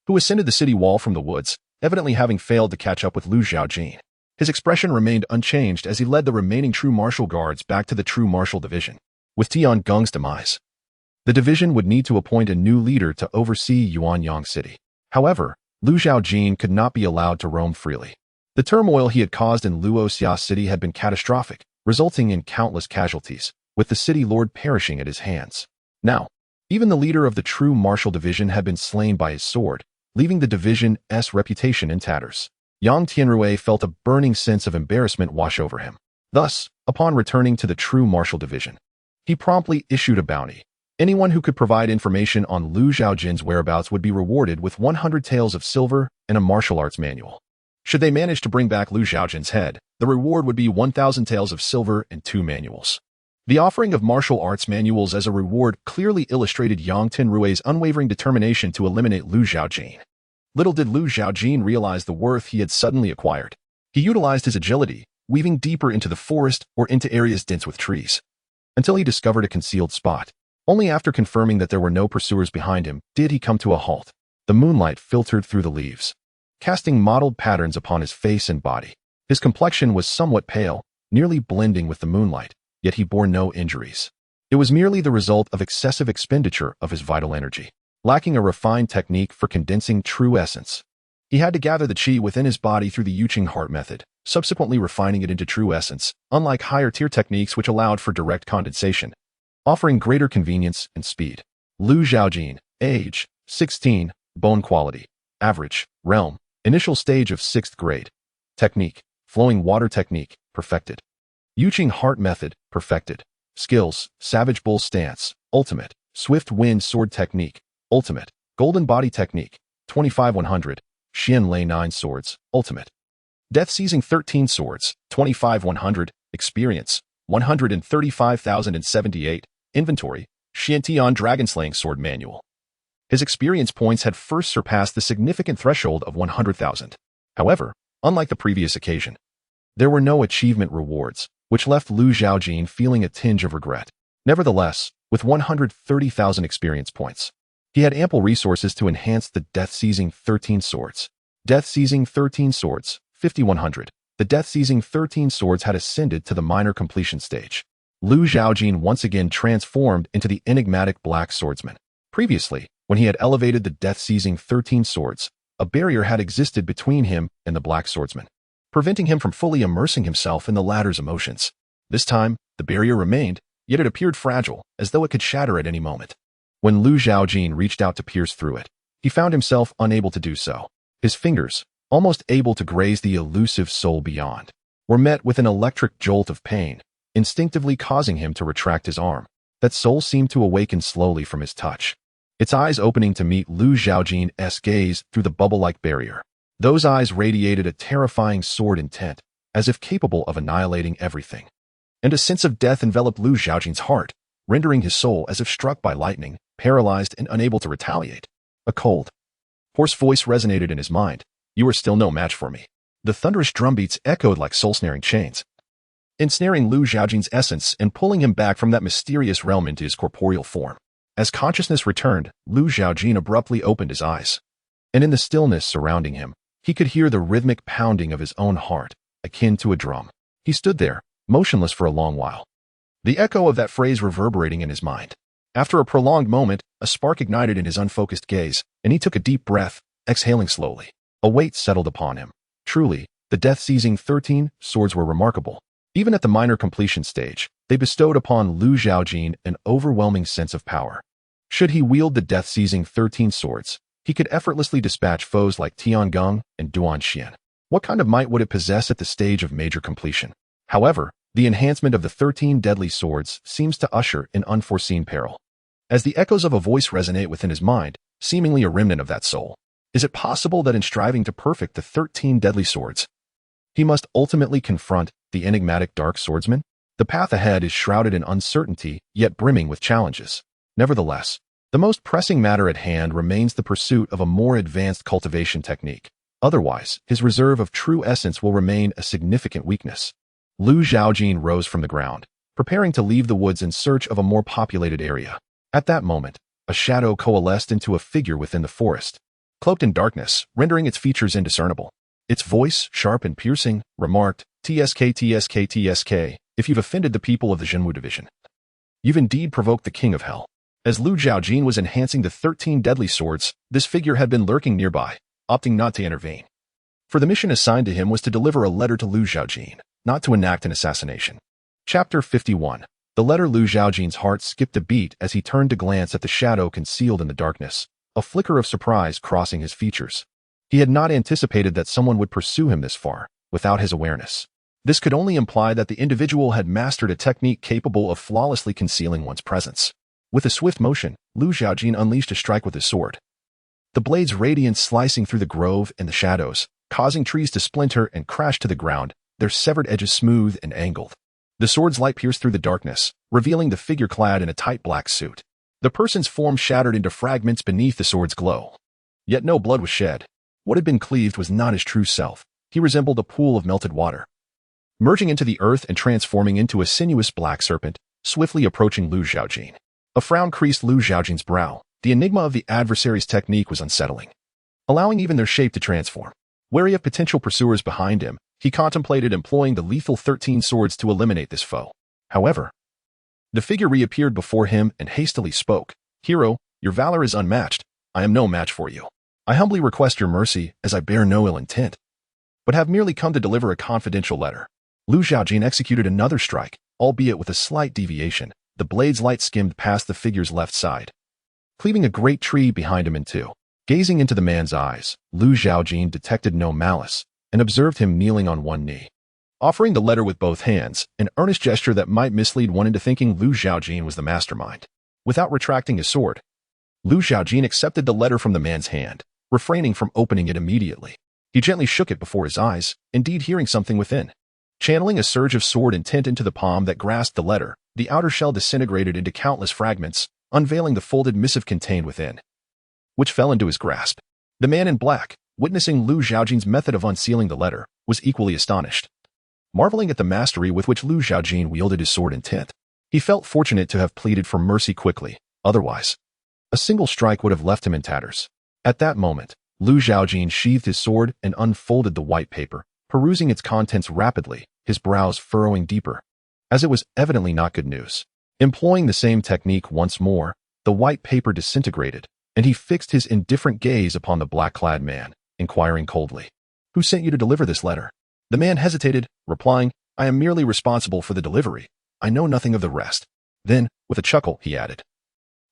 who ascended the city wall from the woods, evidently having failed to catch up with Zhaojin. His expression remained unchanged as he led the remaining true martial guards back to the true martial division. With Tiangong's demise, the division would need to appoint a new leader to oversee Yuanyang City. However, Zhaojin could not be allowed to roam freely. The turmoil he had caused in Luoxia City had been catastrophic, resulting in countless casualties, with the city lord perishing at his hands. Now, even the leader of the true martial division had been slain by his sword, leaving the division's reputation in tatters. Yang Tianrui felt a burning sense of embarrassment wash over him. Thus, upon returning to the true martial division, he promptly issued a bounty. Anyone who could provide information on Zhaojin's whereabouts would be rewarded with 100 taels of silver and a martial arts manual. Should they manage to bring back Zhaojin's head, the reward would be 1,000 taels of silver and 2 manuals. The offering of martial arts manuals as a reward clearly illustrated Yang Tianrui's unwavering determination to eliminate Zhaojin. Little did Zhaojin realize the worth he had suddenly acquired. He utilized his agility, weaving deeper into the forest or into areas dense with trees, until he discovered a concealed spot. Only after confirming that there were no pursuers behind him did he come to a halt. The moonlight filtered through the leaves, casting mottled patterns upon his face and body. His complexion was somewhat pale, nearly blending with the moonlight, yet he bore no injuries. It was merely the result of excessive expenditure of his vital energy, lacking a refined technique for condensing true essence. He had to gather the qi within his body through the Yuqing heart method, subsequently refining it into true essence, unlike higher-tier techniques which allowed for direct condensation, offering greater convenience and speed. Zhaojin, age, 16, bone quality, average, realm, initial stage of 6th grade. Technique, flowing water technique, perfected. Yuqing heart method, perfected. Skills, savage bull stance, ultimate. Swift wind sword technique, ultimate. Golden body technique, 25-100. Xian lay 9 swords, ultimate. Death seizing 13 swords, 25-100. Experience, 135,078. Inventory, Xiantian Dragonslaying Sword Manual. His experience points had first surpassed the significant threshold of 100,000. However, unlike the previous occasion, there were no achievement rewards, which left Zhaojin feeling a tinge of regret. Nevertheless, with 130,000 experience points, he had ample resources to enhance the Death-Seizing 13 Swords. Death-Seizing 13 Swords, 5100. The Death-Seizing 13 Swords had ascended to the minor completion stage. Zhaojin once again transformed into the enigmatic Black Swordsman. Previously, when he had elevated the Death-Seizing 13 Swords, a barrier had existed between him and the Black Swordsman, preventing him from fully immersing himself in the latter's emotions. This time, the barrier remained, yet it appeared fragile, as though it could shatter at any moment. When Zhaojin reached out to pierce through it, he found himself unable to do so. His fingers, almost able to graze the elusive soul beyond, were met with an electric jolt of pain, instinctively causing him to retract his arm. That soul seemed to awaken slowly from his touch, its eyes opening to meet Lu Zhaojin's gaze through the bubble-like barrier. Those eyes radiated a terrifying sword intent, as if capable of annihilating everything. And a sense of death enveloped Lu Zhaojin's heart, rendering his soul as if struck by lightning, paralyzed and unable to retaliate. A cold, hoarse voice resonated in his mind. "You are still no match for me." The thunderous drumbeats echoed like soul-snaring chains, ensnaring Lu Zhaojin's essence and pulling him back from that mysterious realm into his corporeal form. As consciousness returned, Lu Zhaojin abruptly opened his eyes, and in the stillness surrounding him, he could hear the rhythmic pounding of his own heart, akin to a drum. He stood there, motionless for a long while, the echo of that phrase reverberating in his mind. After a prolonged moment, a spark ignited in his unfocused gaze, and he took a deep breath, exhaling slowly. A weight settled upon him. Truly, the death-seizing 13 swords were remarkable. Even at the minor completion stage, they bestowed upon Lu Zhaojin an overwhelming sense of power. Should he wield the death-seizing 13 swords, he could effortlessly dispatch foes like Tiangong and Duanxian. What kind of might would it possess at the stage of major completion? However, the enhancement of the 13 deadly swords seems to usher in unforeseen peril. As the echoes of a voice resonate within his mind, seemingly a remnant of that soul, is it possible that in striving to perfect the 13 deadly swords, he must ultimately confront the enigmatic dark swordsman? The path ahead is shrouded in uncertainty, yet brimming with challenges. Nevertheless, the most pressing matter at hand remains the pursuit of a more advanced cultivation technique. Otherwise, his reserve of true essence will remain a significant weakness. Lu Zhaojin rose from the ground, preparing to leave the woods in search of a more populated area. At that moment, a shadow coalesced into a figure within the forest, cloaked in darkness, rendering its features indiscernible. Its voice, sharp and piercing, remarked, "TSK, TSK, TSK, if you've offended the people of the Zhenwu division, you've indeed provoked the king of hell." As Lu Zhaojin was enhancing the 13 deadly swords, this figure had been lurking nearby, opting not to intervene. For the mission assigned to him was to deliver a letter to Lu Zhaojin, not to enact an assassination. Chapter 51. The letter. Lu Zhaojin's heart skipped a beat as he turned to glance at the shadow concealed in the darkness, a flicker of surprise crossing his features. He had not anticipated that someone would pursue him this far, without his awareness. This could only imply that the individual had mastered a technique capable of flawlessly concealing one's presence. With a swift motion, Lu Zhaojin unleashed a strike with his sword, the blade's radiance slicing through the grove and the shadows, causing trees to splinter and crash to the ground, their severed edges smooth and angled. The sword's light pierced through the darkness, revealing the figure clad in a tight black suit. The person's form shattered into fragments beneath the sword's glow. Yet no blood was shed. What had been cleaved was not his true self. He resembled a pool of melted water, merging into the earth and transforming into a sinuous black serpent, swiftly approaching Lu Zhaojin. A frown creased Lu Zhaojin's brow. The enigma of the adversary's technique was unsettling, allowing even their shape to transform. Wary of potential pursuers behind him, he contemplated employing the lethal 13 swords to eliminate this foe. However, the figure reappeared before him and hastily spoke. "Hero, your valor is unmatched. I am no match for you. I humbly request your mercy, as I bear no ill intent, but have merely come to deliver a confidential letter." Lu Zhaojin executed another strike, albeit with a slight deviation. The blade's light skimmed past the figure's left side, cleaving a great tree behind him in two. Gazing into the man's eyes, Lu Zhaojin detected no malice and observed him kneeling on one knee, offering the letter with both hands, an earnest gesture that might mislead one into thinking Lu Zhaojin was the mastermind. Without retracting his sword, Lu Zhaojin accepted the letter from the man's hand, refraining from opening it immediately. He gently shook it before his eyes, indeed hearing something within. Channeling a surge of sword intent into the palm that grasped the letter, the outer shell disintegrated into countless fragments, unveiling the folded missive contained within, which fell into his grasp. The man in black, witnessing Lu Zhaojin's method of unsealing the letter, was equally astonished, marveling at the mastery with which Lu Zhaojin wielded his sword intent. He felt fortunate to have pleaded for mercy quickly, otherwise, a single strike would have left him in tatters. At that moment, Lu Zhaojin sheathed his sword and unfolded the white paper, perusing its contents rapidly, his brows furrowing deeper, as it was evidently not good news. Employing the same technique once more, the white paper disintegrated, and he fixed his indifferent gaze upon the black-clad man, inquiring coldly, "Who sent you to deliver this letter?" The man hesitated, replying, "I am merely responsible for the delivery. I know nothing of the rest." Then, with a chuckle, he added,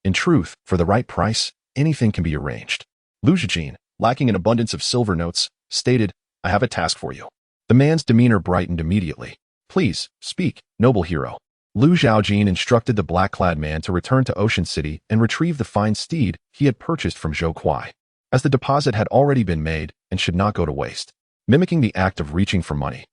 "In truth, for the right price, anything can be arranged." Lu Zhaojin, lacking an abundance of silver notes, stated, "I have a task for you." The man's demeanor brightened immediately. "Please, speak, noble hero." Lu Zhaojin instructed the black-clad man to return to Ocean City and retrieve the fine steed he had purchased from Zhou Kuai, as the deposit had already been made and should not go to waste. Mimicking the act of reaching for money,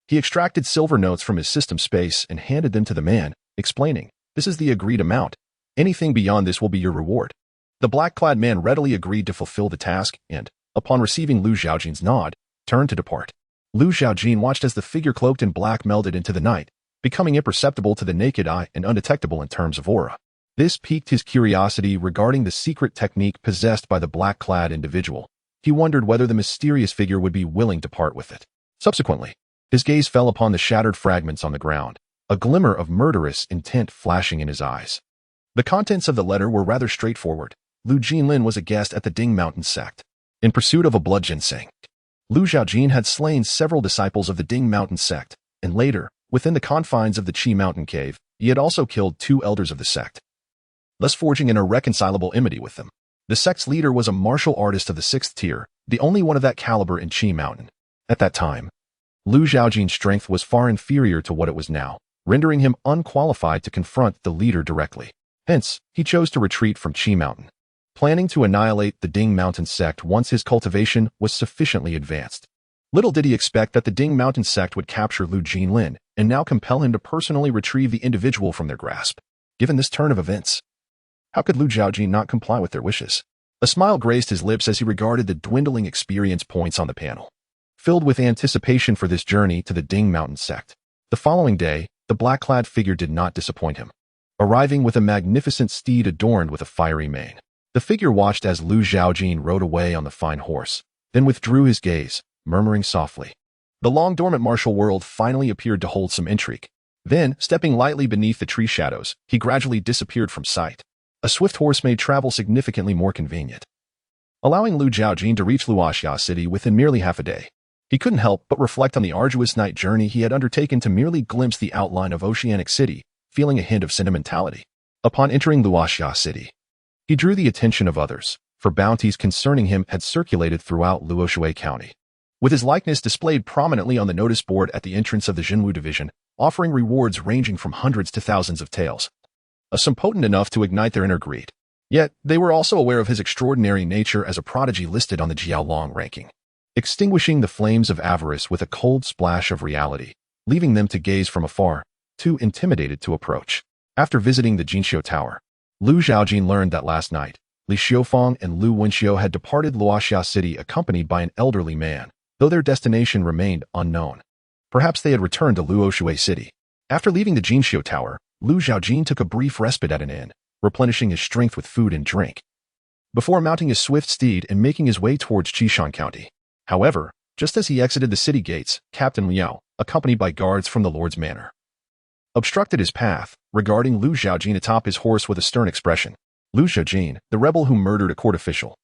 he extracted silver notes from his system space and handed them to the man, explaining, "This is the agreed amount. Anything beyond this will be your reward." The black-clad man readily agreed to fulfill the task and, upon receiving Lu Zhaojin's nod, turned to depart. Lu Zhaojin watched as the figure cloaked in black melded into the night, becoming imperceptible to the naked eye and undetectable in terms of aura. This piqued his curiosity regarding the secret technique possessed by the black-clad individual. He wondered whether the mysterious figure would be willing to part with it. Subsequently, his gaze fell upon the shattered fragments on the ground, a glimmer of murderous intent flashing in his eyes. The contents of the letter were rather straightforward. Lu Jinlin was a guest at the Ding Mountain sect, in pursuit of a blood ginseng. Lu Zhaojin had slain several disciples of the Ding Mountain sect, and later, within the confines of the Qi Mountain Cave, he had also killed 2 elders of the sect, thus forging an irreconcilable enmity with them. The sect's leader was a martial artist of the 6th tier, the only one of that caliber in Qi Mountain. At that time, Lu Zhaojin's strength was far inferior to what it was now, rendering him unqualified to confront the leader directly. Hence, he chose to retreat from Qi Mountain, planning to annihilate the Ding Mountain sect once his cultivation was sufficiently advanced. Little did he expect that the Ding Mountain sect would capture Lu Jinlin and now compel him to personally retrieve the individual from their grasp. Given this turn of events, how could Lu Zhaojin not comply with their wishes? A smile graced his lips as he regarded the dwindling experience points on the panel. Filled with anticipation for this journey to the Ding Mountain sect, the following day, the black-clad figure did not disappoint him, arriving with a magnificent steed adorned with a fiery mane. The figure watched as Lu Zhaojin rode away on the fine horse, then withdrew his gaze, murmuring softly. The long-dormant martial world finally appeared to hold some intrigue. Then, stepping lightly beneath the tree shadows, he gradually disappeared from sight. A swift horse made travel significantly more convenient, allowing Lu Zhaojin to reach Luoxia City within merely half a day. He couldn't help but reflect on the arduous night journey he had undertaken to merely glimpse the outline of Oceanic City, feeling a hint of sentimentality. Upon entering Luoxia City, he drew the attention of others, for bounties concerning him had circulated throughout Luoshui County, with his likeness displayed prominently on the notice board at the entrance of the Jinwu Division, offering rewards ranging from hundreds to thousands of taels. A sum potent enough to ignite their inner greed. Yet, they were also aware of his extraordinary nature as a prodigy listed on the Jiaolong ranking, extinguishing the flames of avarice with a cold splash of reality, leaving them to gaze from afar, too intimidated to approach. After visiting the Jinxiu Tower, Lu Zhaojin learned that last night, Li Xiufang and Lu Wenxiu had departed Luoxia City accompanied by an elderly man, though their destination remained unknown. Perhaps they had returned to Luoshui City. After leaving the Jinxiu Tower, Lu Zhaojin took a brief respite at an inn, replenishing his strength with food and drink, before mounting his swift steed and making his way towards Qishan County. However, just as he exited the city gates, Captain Liao, accompanied by guards from the Lord's Manor, obstructed his path, regarding Lu Zhaojin atop his horse with a stern expression. "Lu Zhaojin, the rebel who murdered a court official.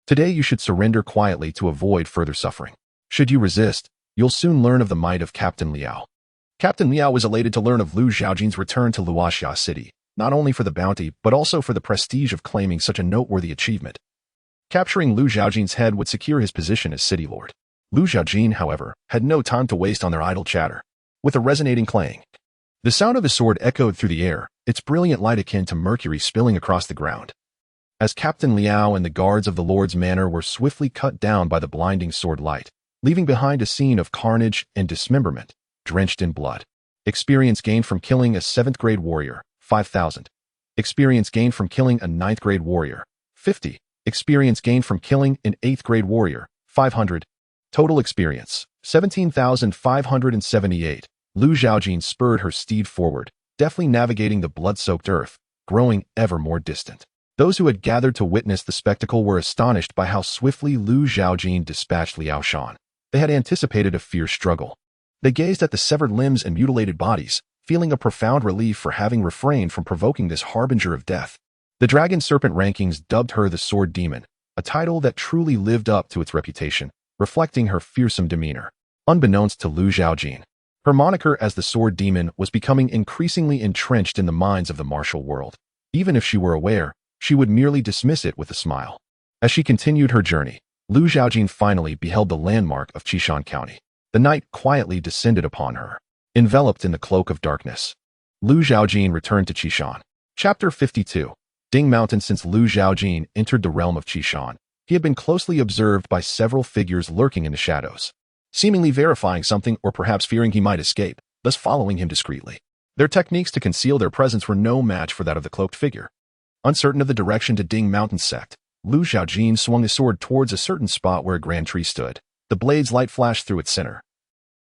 Today you should surrender quietly to avoid further suffering. Should you resist, you'll soon learn of the might of Captain Liao." Captain Liao was elated to learn of Lu Zhaojin's return to Luoxia City, not only for the bounty but also for the prestige of claiming such a noteworthy achievement. Capturing Lu Zhaojin's head would secure his position as city lord. Lu Zhaojin, however, had no time to waste on their idle chatter. With a resonating clang, the sound of his sword echoed through the air, its brilliant light akin to mercury spilling across the ground. As Captain Liao and the guards of the Lord's Manor were swiftly cut down by the blinding sword light, leaving behind a scene of carnage and dismemberment, drenched in blood. Experience gained from killing a 7th grade warrior, 5,000. Experience gained from killing a 9th grade warrior, 50. Experience gained from killing an 8th grade warrior, 500. Total experience, 17,578. Lu Zhaojin spurred her steed forward, deftly navigating the blood-soaked earth, growing ever more distant. Those who had gathered to witness the spectacle were astonished by how swiftly Lu Zhaojin dispatched Liao Shan. They had anticipated a fierce struggle. They gazed at the severed limbs and mutilated bodies, feeling a profound relief for having refrained from provoking this harbinger of death. The Dragon Serpent rankings dubbed her the Sword Demon, a title that truly lived up to its reputation, reflecting her fearsome demeanor. Unbeknownst to Lu Zhaojin, her moniker as the Sword Demon was becoming increasingly entrenched in the minds of the martial world. Even if she were aware, she would merely dismiss it with a smile. As she continued her journey, Lu Zhaojin finally beheld the landmark of Qishan County. The night quietly descended upon her. Enveloped in the cloak of darkness, Lu Zhaojin returned to Qishan. Chapter 52. Ding Mountain. Since Lu Zhaojin entered the realm of Qishan, he had been closely observed by several figures lurking in the shadows, seemingly verifying something or perhaps fearing he might escape, thus following him discreetly. Their techniques to conceal their presence were no match for that of the cloaked figure. Uncertain of the direction to Ding Mountain sect, Lu Zhaojin swung his sword towards a certain spot where a grand tree stood. The blade's light flashed through its center,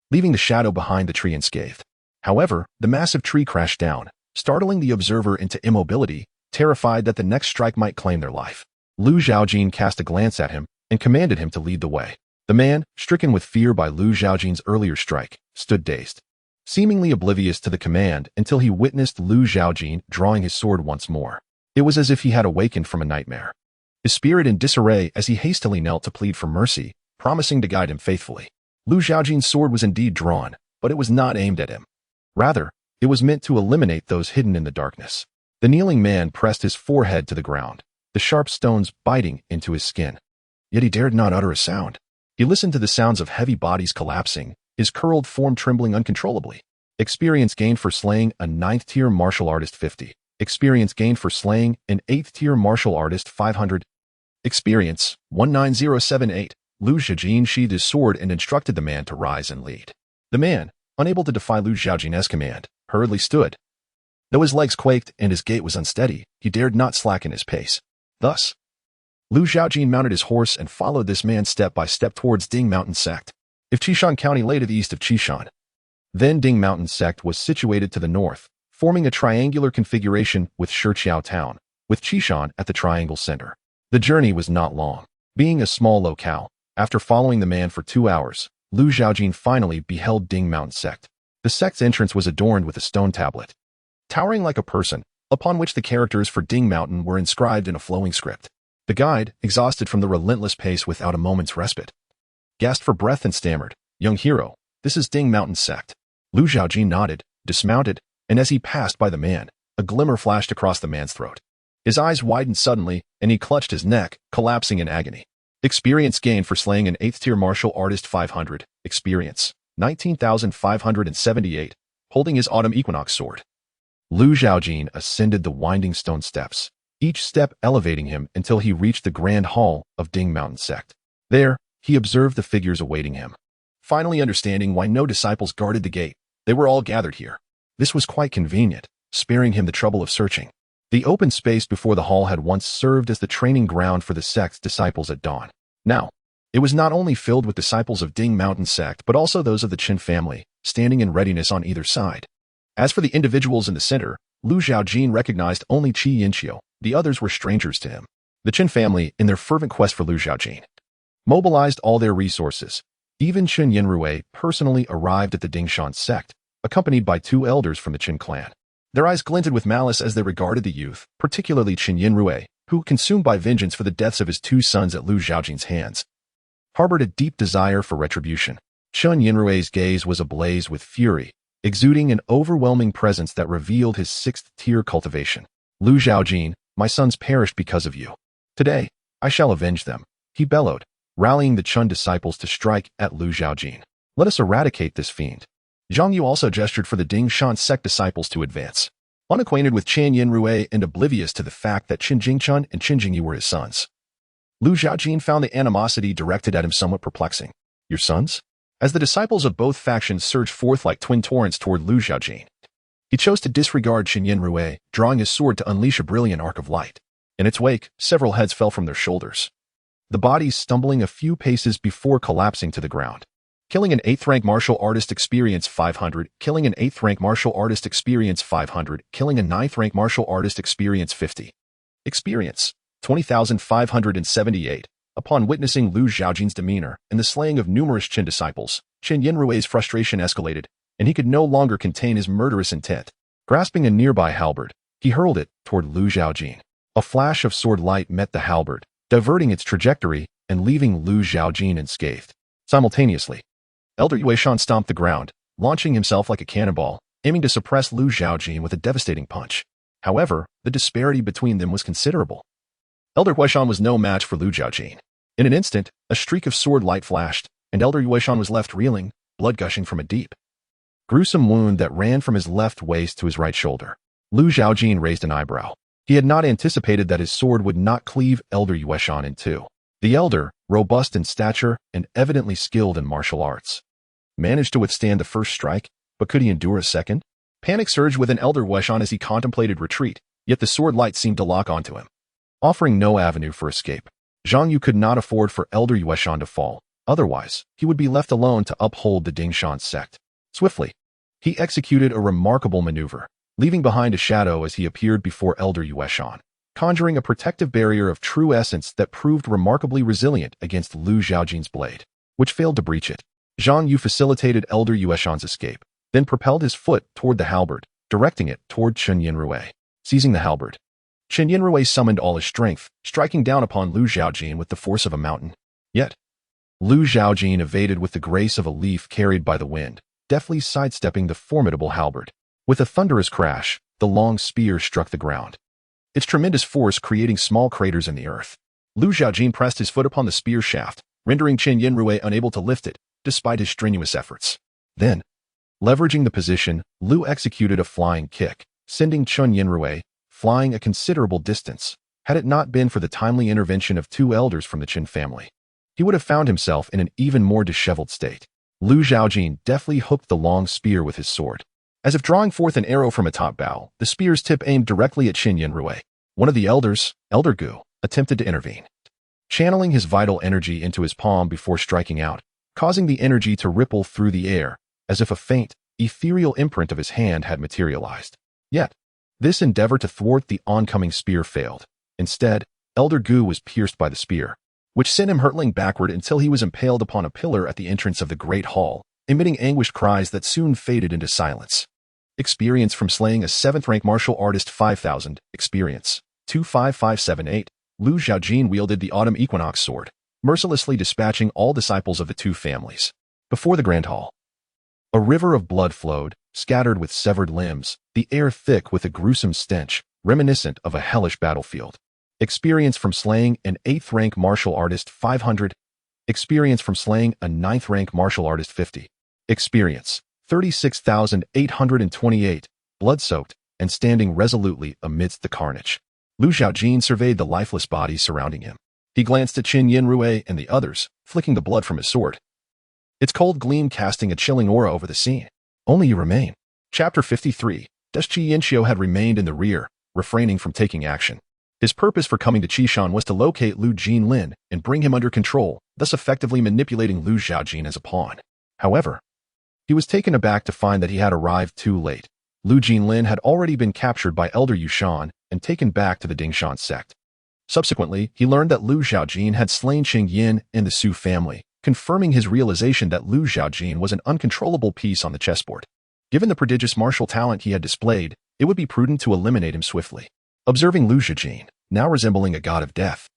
leaving the shadow behind the tree unscathed. However, the massive tree crashed down, startling the observer into immobility, terrified that the next strike might claim their life. Lu Zhaojin cast a glance at him and commanded him to lead the way. The man, stricken with fear by Lu Zhaojin's earlier strike, stood dazed, seemingly oblivious to the command until he witnessed Lu Zhaojin drawing his sword once more. It was as if he had awakened from a nightmare, his spirit in disarray as he hastily knelt to plead for mercy, promising to guide him faithfully. Lu Zhaojin's sword was indeed drawn, but it was not aimed at him. Rather, it was meant to eliminate those hidden in the darkness. The kneeling man pressed his forehead to the ground, the sharp stones biting into his skin. Yet he dared not utter a sound. He listened to the sounds of heavy bodies collapsing, his curled form trembling uncontrollably. Experience gained for slaying a 9th-tier martial artist 50. Experience gained for slaying an 8th-tier martial artist 500. Experience 19078. Lu Zhaojin sheathed his sword and instructed the man to rise and lead. The man, unable to defy Lu Zhaojin's command, hurriedly stood. Though his legs quaked and his gait was unsteady, he dared not slacken his pace. Thus, Lu Zhaojin mounted his horse and followed this man step by step towards Ding Mountain sect. If Qishan County lay to the east of Qishan, then Ding Mountain sect was situated to the north, forming a triangular configuration with Shiqiao town, with Qishan at the triangle center. The journey was not long. Being a small locale, after following the man for 2 hours, Lu Zhaojin finally beheld Ding Mountain sect. The sect's entrance was adorned with a stone tablet, towering like a person, upon which the characters for Ding Mountain were inscribed in a flowing script. The guide, exhausted from the relentless pace without a moment's respite, gasped for breath and stammered, "Young hero, this is Ding Mountain sect." Lu Zhaojin nodded, dismounted, and as he passed by the man, a glimmer flashed across the man's throat. His eyes widened suddenly, and he clutched his neck, collapsing in agony. Experience gained for slaying an 8th-tier martial artist 500. Experience 19,578, holding his autumn equinox sword. Lu Zhaojin ascended the winding stone steps, each step elevating him until he reached the grand hall of Ding Mountain sect. There, he observed the figures awaiting him. Finally understanding why no disciples guarded the gate, they were all gathered here. This was quite convenient, sparing him the trouble of searching. The open space before the hall had once served as the training ground for the sect's disciples at dawn. Now, it was not only filled with disciples of Ding Mountain sect but also those of the Qin family, standing in readiness on either side. As for the individuals in the center, Lu Zhaojin recognized only Qi Yinqiu. The others were strangers to him. The Qin family, in their fervent quest for Lu Zhaojin, mobilized all their resources. Even Qin Yinrui personally arrived at the Dingshan sect, accompanied by 2 elders from the Qin clan. Their eyes glinted with malice as they regarded the youth, particularly Qin Yinrui, who, consumed by vengeance for the deaths of his 2 sons at Lu Zhaojin's hands, harbored a deep desire for retribution. Qin Yinrui's gaze was ablaze with fury, exuding an overwhelming presence that revealed his 6th-tier cultivation. "Lu Zhaojin, my sons perished because of you. Today, I shall avenge them," he bellowed, rallying the Qin disciples to strike at Lu Zhaojin. "Let us eradicate this fiend." Zhang Yu also gestured for the Dingshan sect disciples to advance. Unacquainted with Qin Yinrui and oblivious to the fact that Qin Jingchun and Qin Jingyu were his sons, Lu Zhaojin found the animosity directed at him somewhat perplexing. "Your sons?" As the disciples of both factions surged forth like twin torrents toward Lu Zhaojin, he chose to disregard Qin Yinrui, drawing his sword to unleash a brilliant arc of light. In its wake, several heads fell from their shoulders, the bodies stumbling a few paces before collapsing to the ground. Killing an 8th-rank martial artist experience 500, killing an 8th-rank martial artist experience 500, killing a 9th-rank martial artist experience 50. Experience 20,578. Upon witnessing Lu Zhaojin's demeanor and the slaying of numerous Qin disciples, Qin Yinrui's frustration escalated, and he could no longer contain his murderous intent. Grasping a nearby halberd, he hurled it toward Lu Zhaojin. A flash of sword light met the halberd, diverting its trajectory and leaving Lu Zhaojin unscathed. Simultaneously, Elder Yueshan stomped the ground, launching himself like a cannonball, aiming to suppress Lu Zhaojin with a devastating punch. However, the disparity between them was considerable. Elder Qishan was no match for Lu Zhaojin. In an instant, a streak of sword light flashed, and Elder Qishan was left reeling, blood gushing from a deep, gruesome wound that ran from his left waist to his right shoulder. Lu Zhaojin raised an eyebrow. He had not anticipated that his sword would not cleave Elder Qishan in two. The elder, robust in stature and evidently skilled in martial arts, managed to withstand the first strike, but could he endure a second? Panic surged within Elder Qishan as he contemplated retreat, yet the sword light seemed to lock onto him, offering no avenue for escape. Zhang could not afford for Elder Qishan to fall, otherwise he would be left alone to uphold the Dingshan sect. Swiftly, he executed a remarkable maneuver, leaving behind a shadow as he appeared before Elder Qishan, conjuring a protective barrier of true essence that proved remarkably resilient against Lu Zhaojin's blade, which failed to breach it. Zhang facilitated Elder Qishan's escape, then propelled his foot toward the halberd, directing it toward Chen Yinrui. Seizing the halberd, Chen Yinrui summoned all his strength, striking down upon Lu Zhaojin with the force of a mountain. Yet, Lu Zhaojin evaded with the grace of a leaf carried by the wind, deftly sidestepping the formidable halberd. With a thunderous crash, the long spear struck the ground, its tremendous force creating small craters in the earth. Lu Zhaojin pressed his foot upon the spear shaft, rendering Chen Yinrui unable to lift it, despite his strenuous efforts. Then, leveraging the position, Lu executed a flying kick, sending Chen Yinrui flying a considerable distance. Had it not been for the timely intervention of two elders from the Qin family, he would have found himself in an even more disheveled state. Lu Zhaojin deftly hooked the long spear with his sword. As if drawing forth an arrow from a top bow, the spear's tip aimed directly at Chen Yinrui. One of the elders, Elder Gu, attempted to intervene, channeling his vital energy into his palm before striking out, causing the energy to ripple through the air, as if a faint, ethereal imprint of his hand had materialized. Yet, this endeavor to thwart the oncoming spear failed. Instead, Elder Gu was pierced by the spear, which sent him hurtling backward until he was impaled upon a pillar at the entrance of the Great Hall, emitting anguished cries that soon faded into silence. Experience from slaying a 7th-rank martial artist 5,000. Experience 25578. Lu Zhaojin wielded the autumn equinox sword, mercilessly dispatching all disciples of the two families. Before the Grand Hall, a river of blood flowed, scattered with severed limbs, the air thick with a gruesome stench, reminiscent of a hellish battlefield. Experience from slaying an 8th-rank martial artist 500. Experience from slaying a 9th-rank martial artist 50. Experience 36,828, blood-soaked and standing resolutely amidst the carnage. Lu Zhaojin surveyed the lifeless bodies surrounding him. He glanced at Chen Yinrui and the others, flicking the blood from his sword, its cold gleam casting a chilling aura over the scene. Only you remain. Chapter 53. Qi Yanxiu had remained in the rear, refraining from taking action. His purpose for coming to Qishan was to locate Lu Jinlin and bring him under control, thus effectively manipulating Lu Zhaojin as a pawn. However, he was taken aback to find that he had arrived too late. Lu Jinlin had already been captured by Elder Qishan and taken back to the Dingshan sect. Subsequently, he learned that Lu Zhaojin had slain Qing Yin and the Su family, confirming his realization that Lu Zhaojin was an uncontrollable piece on the chessboard. Given the prodigious martial talent he had displayed, it would be prudent to eliminate him swiftly. Observing Lu Zhaojin, now resembling a god of death,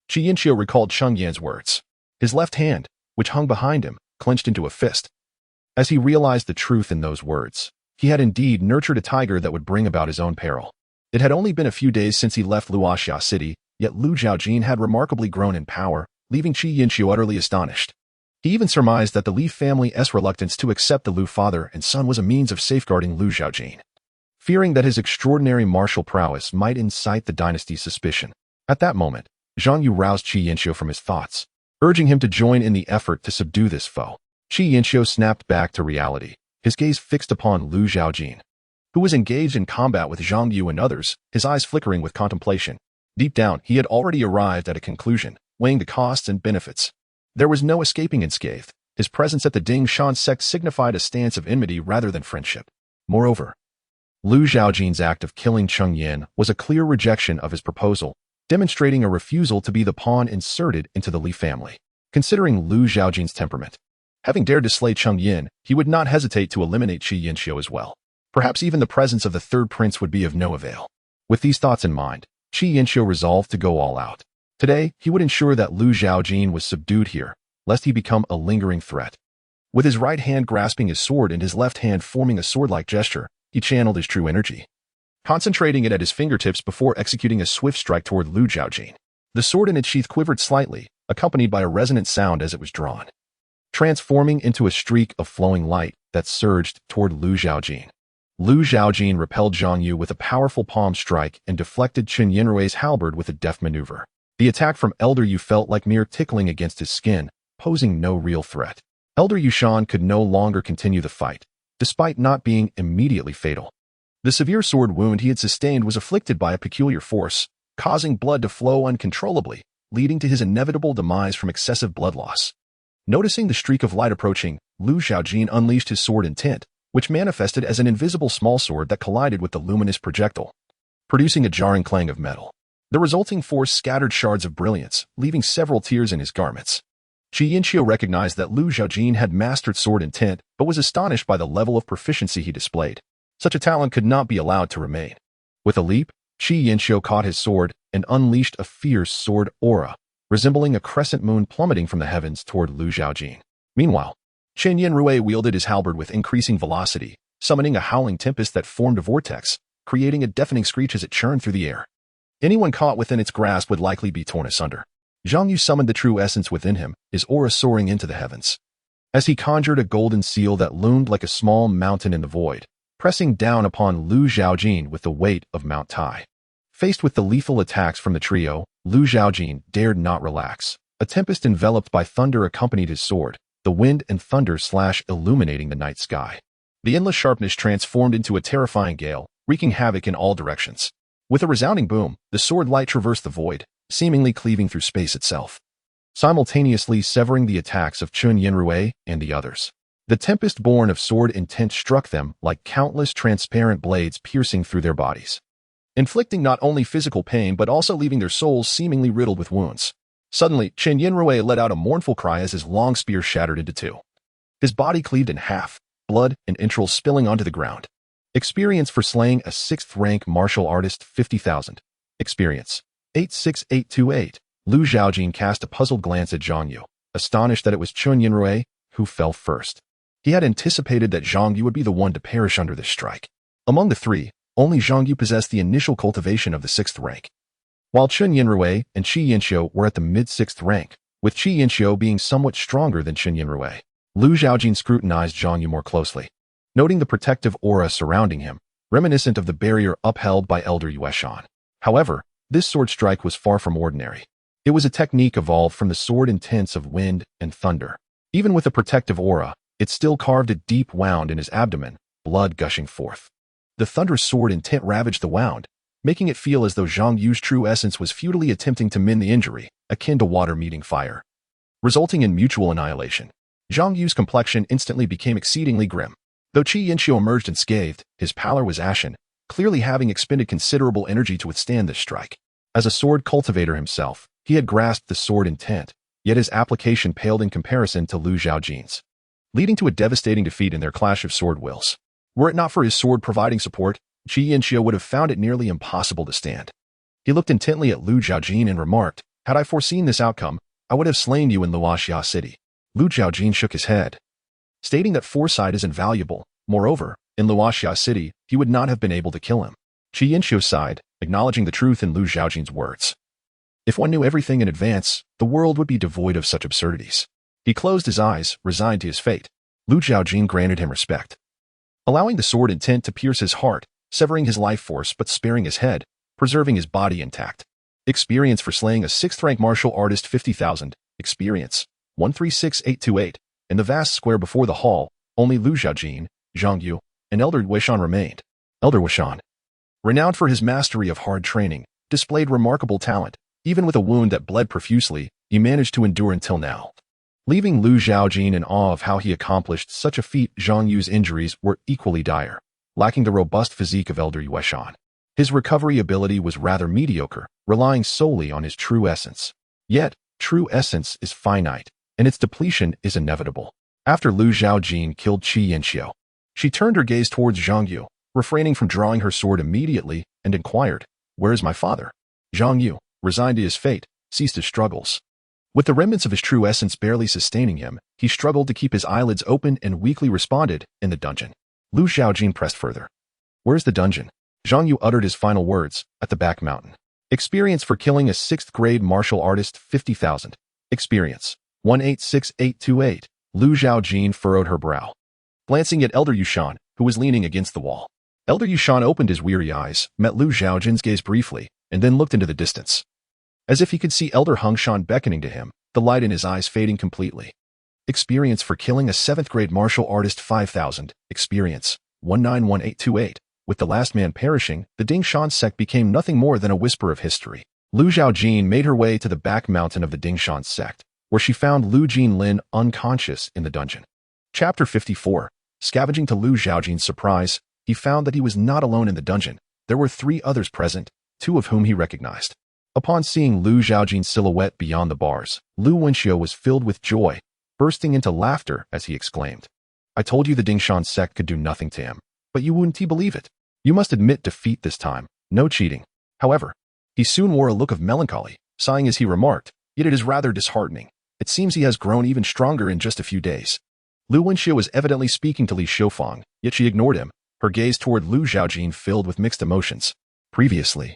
Qi Yanxiu recalled Cheng Yan's words. His left hand, which hung behind him, clenched into a fist. As he realized the truth in those words, he had indeed nurtured a tiger that would bring about his own peril. It had only been a few days since he left Luoxia City, yet Lu Zhaojin had remarkably grown in power, leaving Qi Yanxiu utterly astonished. He even surmised that the Li family's reluctance to accept the Lu father and son was a means of safeguarding Lu Zhaojin, fearing that his extraordinary martial prowess might incite the dynasty's suspicion. At that moment, Zhang roused Qi Yanxiu from his thoughts, urging him to join in the effort to subdue this foe. Qi Yanxiu snapped back to reality, his gaze fixed upon Lu Zhaojin, who was engaged in combat with Zhang and others, his eyes flickering with contemplation. Deep down, he had already arrived at a conclusion, weighing the costs and benefits. There was no escaping unscathed. His presence at the Dingshan sect signified a stance of enmity rather than friendship. Moreover, Lu Zhaojin's act of killing Cheng Yin was a clear rejection of his proposal, demonstrating a refusal to be the pawn inserted into the Li family. Considering Lu Zhaojin's temperament, having dared to slay Cheng Yin, he would not hesitate to eliminate Qi Yanxiu as well. Perhaps even the presence of the third prince would be of no avail. With these thoughts in mind, Qi Yanxiu resolved to go all out. Today, he would ensure that Lu Zhaojin was subdued here, lest he become a lingering threat. With his right hand grasping his sword and his left hand forming a sword-like gesture, he channeled his true energy, concentrating it at his fingertips before executing a swift strike toward Lu Zhaojin. The sword in its sheath quivered slightly, accompanied by a resonant sound as it was drawn, transforming into a streak of flowing light that surged toward Lu Zhaojin. Lu Zhaojin repelled Zhang Yu with a powerful palm strike and deflected Qin Yinrui's halberd with a deft maneuver. The attack from Elder Yu felt like mere tickling against his skin, posing no real threat. Elder Qishan could no longer continue the fight, despite not being immediately fatal. The severe sword wound he had sustained was afflicted by a peculiar force, causing blood to flow uncontrollably, leading to his inevitable demise from excessive blood loss. Noticing the streak of light approaching, Lu Zhaojin unleashed his sword intent, which manifested as an invisible small sword that collided with the luminous projectile, producing a jarring clang of metal. The resulting force scattered shards of brilliance, leaving several tears in his garments. Qi Yinqiu recognized that Lu Zhaojin had mastered sword intent, but was astonished by the level of proficiency he displayed. Such a talent could not be allowed to remain. With a leap, Qi Yinqiu caught his sword and unleashed a fierce sword aura, resembling a crescent moon plummeting from the heavens toward Lu Zhaojin. Meanwhile, Qin Yinrui wielded his halberd with increasing velocity, summoning a howling tempest that formed a vortex, creating a deafening screech as it churned through the air. Anyone caught within its grasp would likely be torn asunder. Zhang Yu summoned the true essence within him, his aura soaring into the heavens. As he conjured a golden seal that loomed like a small mountain in the void, pressing down upon Lu Zhaojin with the weight of Mount Tai. Faced with the lethal attacks from the trio, Lu Zhaojin dared not relax. A tempest enveloped by thunder accompanied his sword, the wind and thunder illuminating the night sky. The endless sharpness transformed into a terrifying gale, wreaking havoc in all directions. With a resounding boom, the sword light traversed the void, seemingly cleaving through space itself, simultaneously severing the attacks of Qin Yinrui and the others. The tempest born of sword intent struck them like countless transparent blades piercing through their bodies, inflicting not only physical pain but also leaving their souls seemingly riddled with wounds. Suddenly, Qin Yinrui let out a mournful cry as his long spear shattered into two. His body cleaved in half, blood and entrails spilling onto the ground. Experience for slaying a 6th rank martial artist 50,000. Experience 86828. Lu Zhaojin cast a puzzled glance at Zhang Yu, astonished that it was Qin Yinrui who fell first. He had anticipated that Zhang Yu would be the one to perish under this strike. Among the three, only Zhang Yu possessed the initial cultivation of the 6th rank, while Qin Yinrui and Qi Yinqiu were at the mid-6th rank, with Qi Yinqiu being somewhat stronger than Qin Yinrui. Lu Zhaojin scrutinized Zhang Yu more closely, noting the protective aura surrounding him, reminiscent of the barrier upheld by Elder Yueshan. However, this sword strike was far from ordinary. It was a technique evolved from the sword intents of wind and thunder. Even with a protective aura, it still carved a deep wound in his abdomen, blood gushing forth. The thunderous sword intent ravaged the wound, making it feel as though Zhang Yu's true essence was futilely attempting to mend the injury, akin to water meeting fire, resulting in mutual annihilation. Zhang Yu's complexion instantly became exceedingly grim. Though Qi Yinqiu emerged unscathed, his pallor was ashen, clearly having expended considerable energy to withstand this strike. As a sword cultivator himself, he had grasped the sword intent, yet his application paled in comparison to Lu Zhaojin's, leading to a devastating defeat in their clash of sword wills. Were it not for his sword providing support, Qi Yinqiu would have found it nearly impossible to stand. He looked intently at Lu Zhaojin and remarked, "Had I foreseen this outcome, I would have slain you in Luoxia City." Lu Zhaojin shook his head, stating that foresight is invaluable. Moreover, in Luoxia City, he would not have been able to kill him. Qi Yinqiu sighed, acknowledging the truth in Lu Zhaojin's words. If one knew everything in advance, the world would be devoid of such absurdities. He closed his eyes, resigned to his fate. Lu Zhaojin granted him respect, allowing the sword intent to pierce his heart, severing his life force but sparing his head, preserving his body intact. Experience for slaying a 6th rank martial artist 50,000. Experience 136828. In the vast square before the hall, only Lu Zhaojin, Zhang Yu, and Elder Yueshan remained. Elder Yueshan, renowned for his mastery of hard training, displayed remarkable talent. Even with a wound that bled profusely, he managed to endure until now, leaving Lu Zhaojin in awe of how he accomplished such a feat. Zhang Yu's injuries were equally dire, lacking the robust physique of Elder Yueshan. His recovery ability was rather mediocre, relying solely on his true essence. Yet, true essence is finite, and its depletion is inevitable. After Lu Zhaojin killed Qi Yinqiu, she turned her gaze towards Zhang Yu, refraining from drawing her sword immediately, and inquired, "Where is my father?" Zhang Yu, resigned to his fate, ceased his struggles. With the remnants of his true essence barely sustaining him, he struggled to keep his eyelids open and weakly responded, "In the dungeon." Lu Zhaojin pressed further. "Where's the dungeon?" Zhang Yu uttered his final words, "At the back mountain." Experience for killing a 6th grade martial artist 50,000. Experience 186828. Lu Zhaojin furrowed her brow, glancing at Elder Qishan, who was leaning against the wall. Elder Qishan opened his weary eyes, met Lu Zhaojin's gaze briefly, and then looked into the distance. As if he could see Elder Hengshan beckoning to him, the light in his eyes fading completely. Experience for killing a 7th grade martial artist 5,000. Experience 191828. With the last man perishing, the Dingshan sect became nothing more than a whisper of history. Lu Zhaojin made her way to the back mountain of the Dingshan sect, where she found Lu Jinlin unconscious in the dungeon. Chapter 54. Scavenging. To Lu Zhaojin's surprise, he found that he was not alone in the dungeon. There were 3 others present, 2 of whom he recognized. Upon seeing Lu Zhaojin's silhouette beyond the bars, Lu Wenxiu was filled with joy, bursting into laughter as he exclaimed, "I told you the Dingshan sect could do nothing to him, but you wouldn't believe it. You must admit defeat this time, no cheating." However, he soon wore a look of melancholy, sighing as he remarked, "Yet it is rather disheartening. It seems he has grown even stronger in just a few days." Lu Wenxiu was evidently speaking to Li Xiufang, yet she ignored him, her gaze toward Lu Zhaojin filled with mixed emotions. Previously,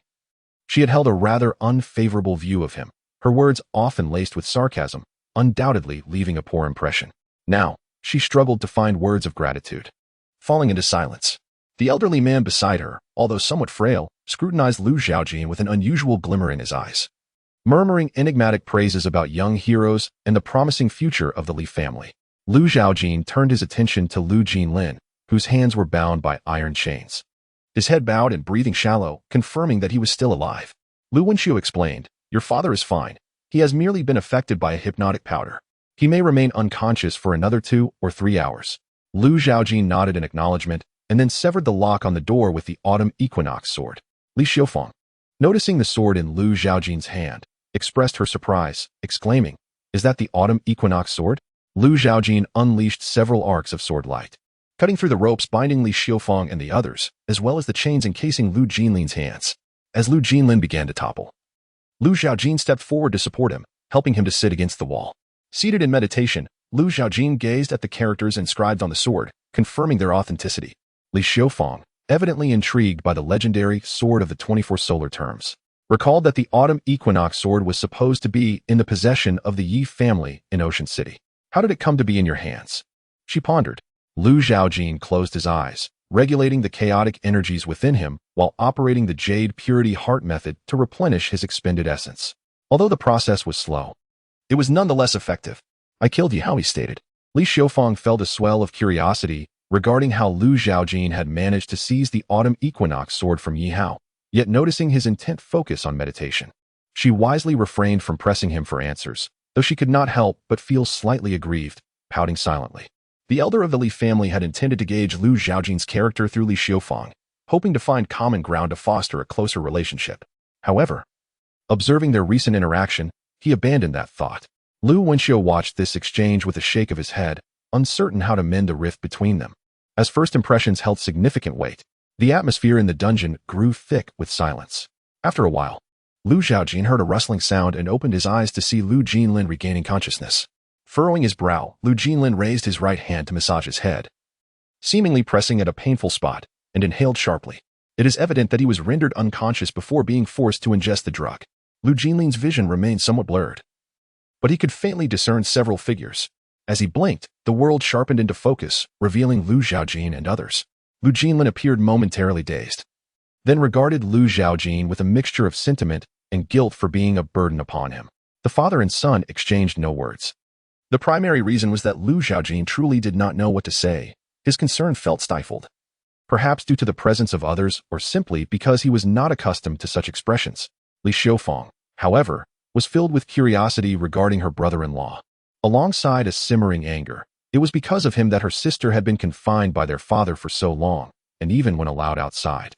she had held a rather unfavorable view of him, her words often laced with sarcasm, undoubtedly leaving a poor impression. Now, she struggled to find words of gratitude. Falling into silence, the elderly man beside her, although somewhat frail, scrutinized Lu Zhaojin with an unusual glimmer in his eyes, murmuring enigmatic praises about young heroes and the promising future of the Li family. Lu Zhaojin turned his attention to Lu Jinlin, whose hands were bound by iron chains. His head bowed and breathing shallow, confirming that he was still alive. Lu Wenxiu explained, "Your father is fine. He has merely been affected by a hypnotic powder. He may remain unconscious for another 2 or 3 hours." Lu Zhaojin nodded in acknowledgement and then severed the lock on the door with the autumn equinox sword. Li Xiufang, noticing the sword in Lu Zhaojin's hand, expressed her surprise, exclaiming, "Is that the autumn equinox sword?" Lu Zhaojin unleashed several arcs of sword light, cutting through the ropes binding Li Xiufang and the others, as well as the chains encasing Lu Jinlin's hands. As Lu Jinlin began to topple, Lu Zhaojin stepped forward to support him, helping him to sit against the wall. Seated in meditation, Lu Zhaojin gazed at the characters inscribed on the sword, confirming their authenticity. Li Xiufang, evidently intrigued by the legendary Sword of the 24 Solar Terms, recalled that the autumn equinox sword was supposed to be in the possession of the Yi family in Ocean City. "How did it come to be in your hands?" she pondered. Lu Zhaojin closed his eyes, regulating the chaotic energies within him while operating the Jade Purity Heart method to replenish his expended essence. Although the process was slow, it was nonetheless effective. "I killed Yi Hao," he stated. Li Xiufang felt a swell of curiosity regarding how Lu Zhaojin had managed to seize the autumn equinox sword from Yi Hao, yet noticing his intent focus on meditation, she wisely refrained from pressing him for answers, though she could not help but feel slightly aggrieved, pouting silently. The elder of the Li family had intended to gauge Lu Zhaojin's character through Li Xiufang, hoping to find common ground to foster a closer relationship. However, observing their recent interaction, he abandoned that thought. Lu Wenxiu watched this exchange with a shake of his head, uncertain how to mend the rift between them. As first impressions held significant weight, the atmosphere in the dungeon grew thick with silence. After a while, Lu Zhaojin heard a rustling sound and opened his eyes to see Lu Jinlin regaining consciousness. Furrowing his brow, Lu Jinlin raised his right hand to massage his head, seemingly pressing at a painful spot, and inhaled sharply. It is evident that he was rendered unconscious before being forced to ingest the drug. Lu Jinlin's vision remained somewhat blurred, but he could faintly discern several figures. As he blinked, the world sharpened into focus, revealing Lu Zhaojin and others. Lu Jinlin appeared momentarily dazed, then regarded Lu Zhaojin with a mixture of sentiment and guilt for being a burden upon him. The father and son exchanged no words. The primary reason was that Lu Zhaojin truly did not know what to say. His concern felt stifled, perhaps due to the presence of others or simply because he was not accustomed to such expressions. Li Xiufang, however, was filled with curiosity regarding her brother-in-law. Alongside a simmering anger, it was because of him that her sister had been confined by their father for so long, and even when allowed outside,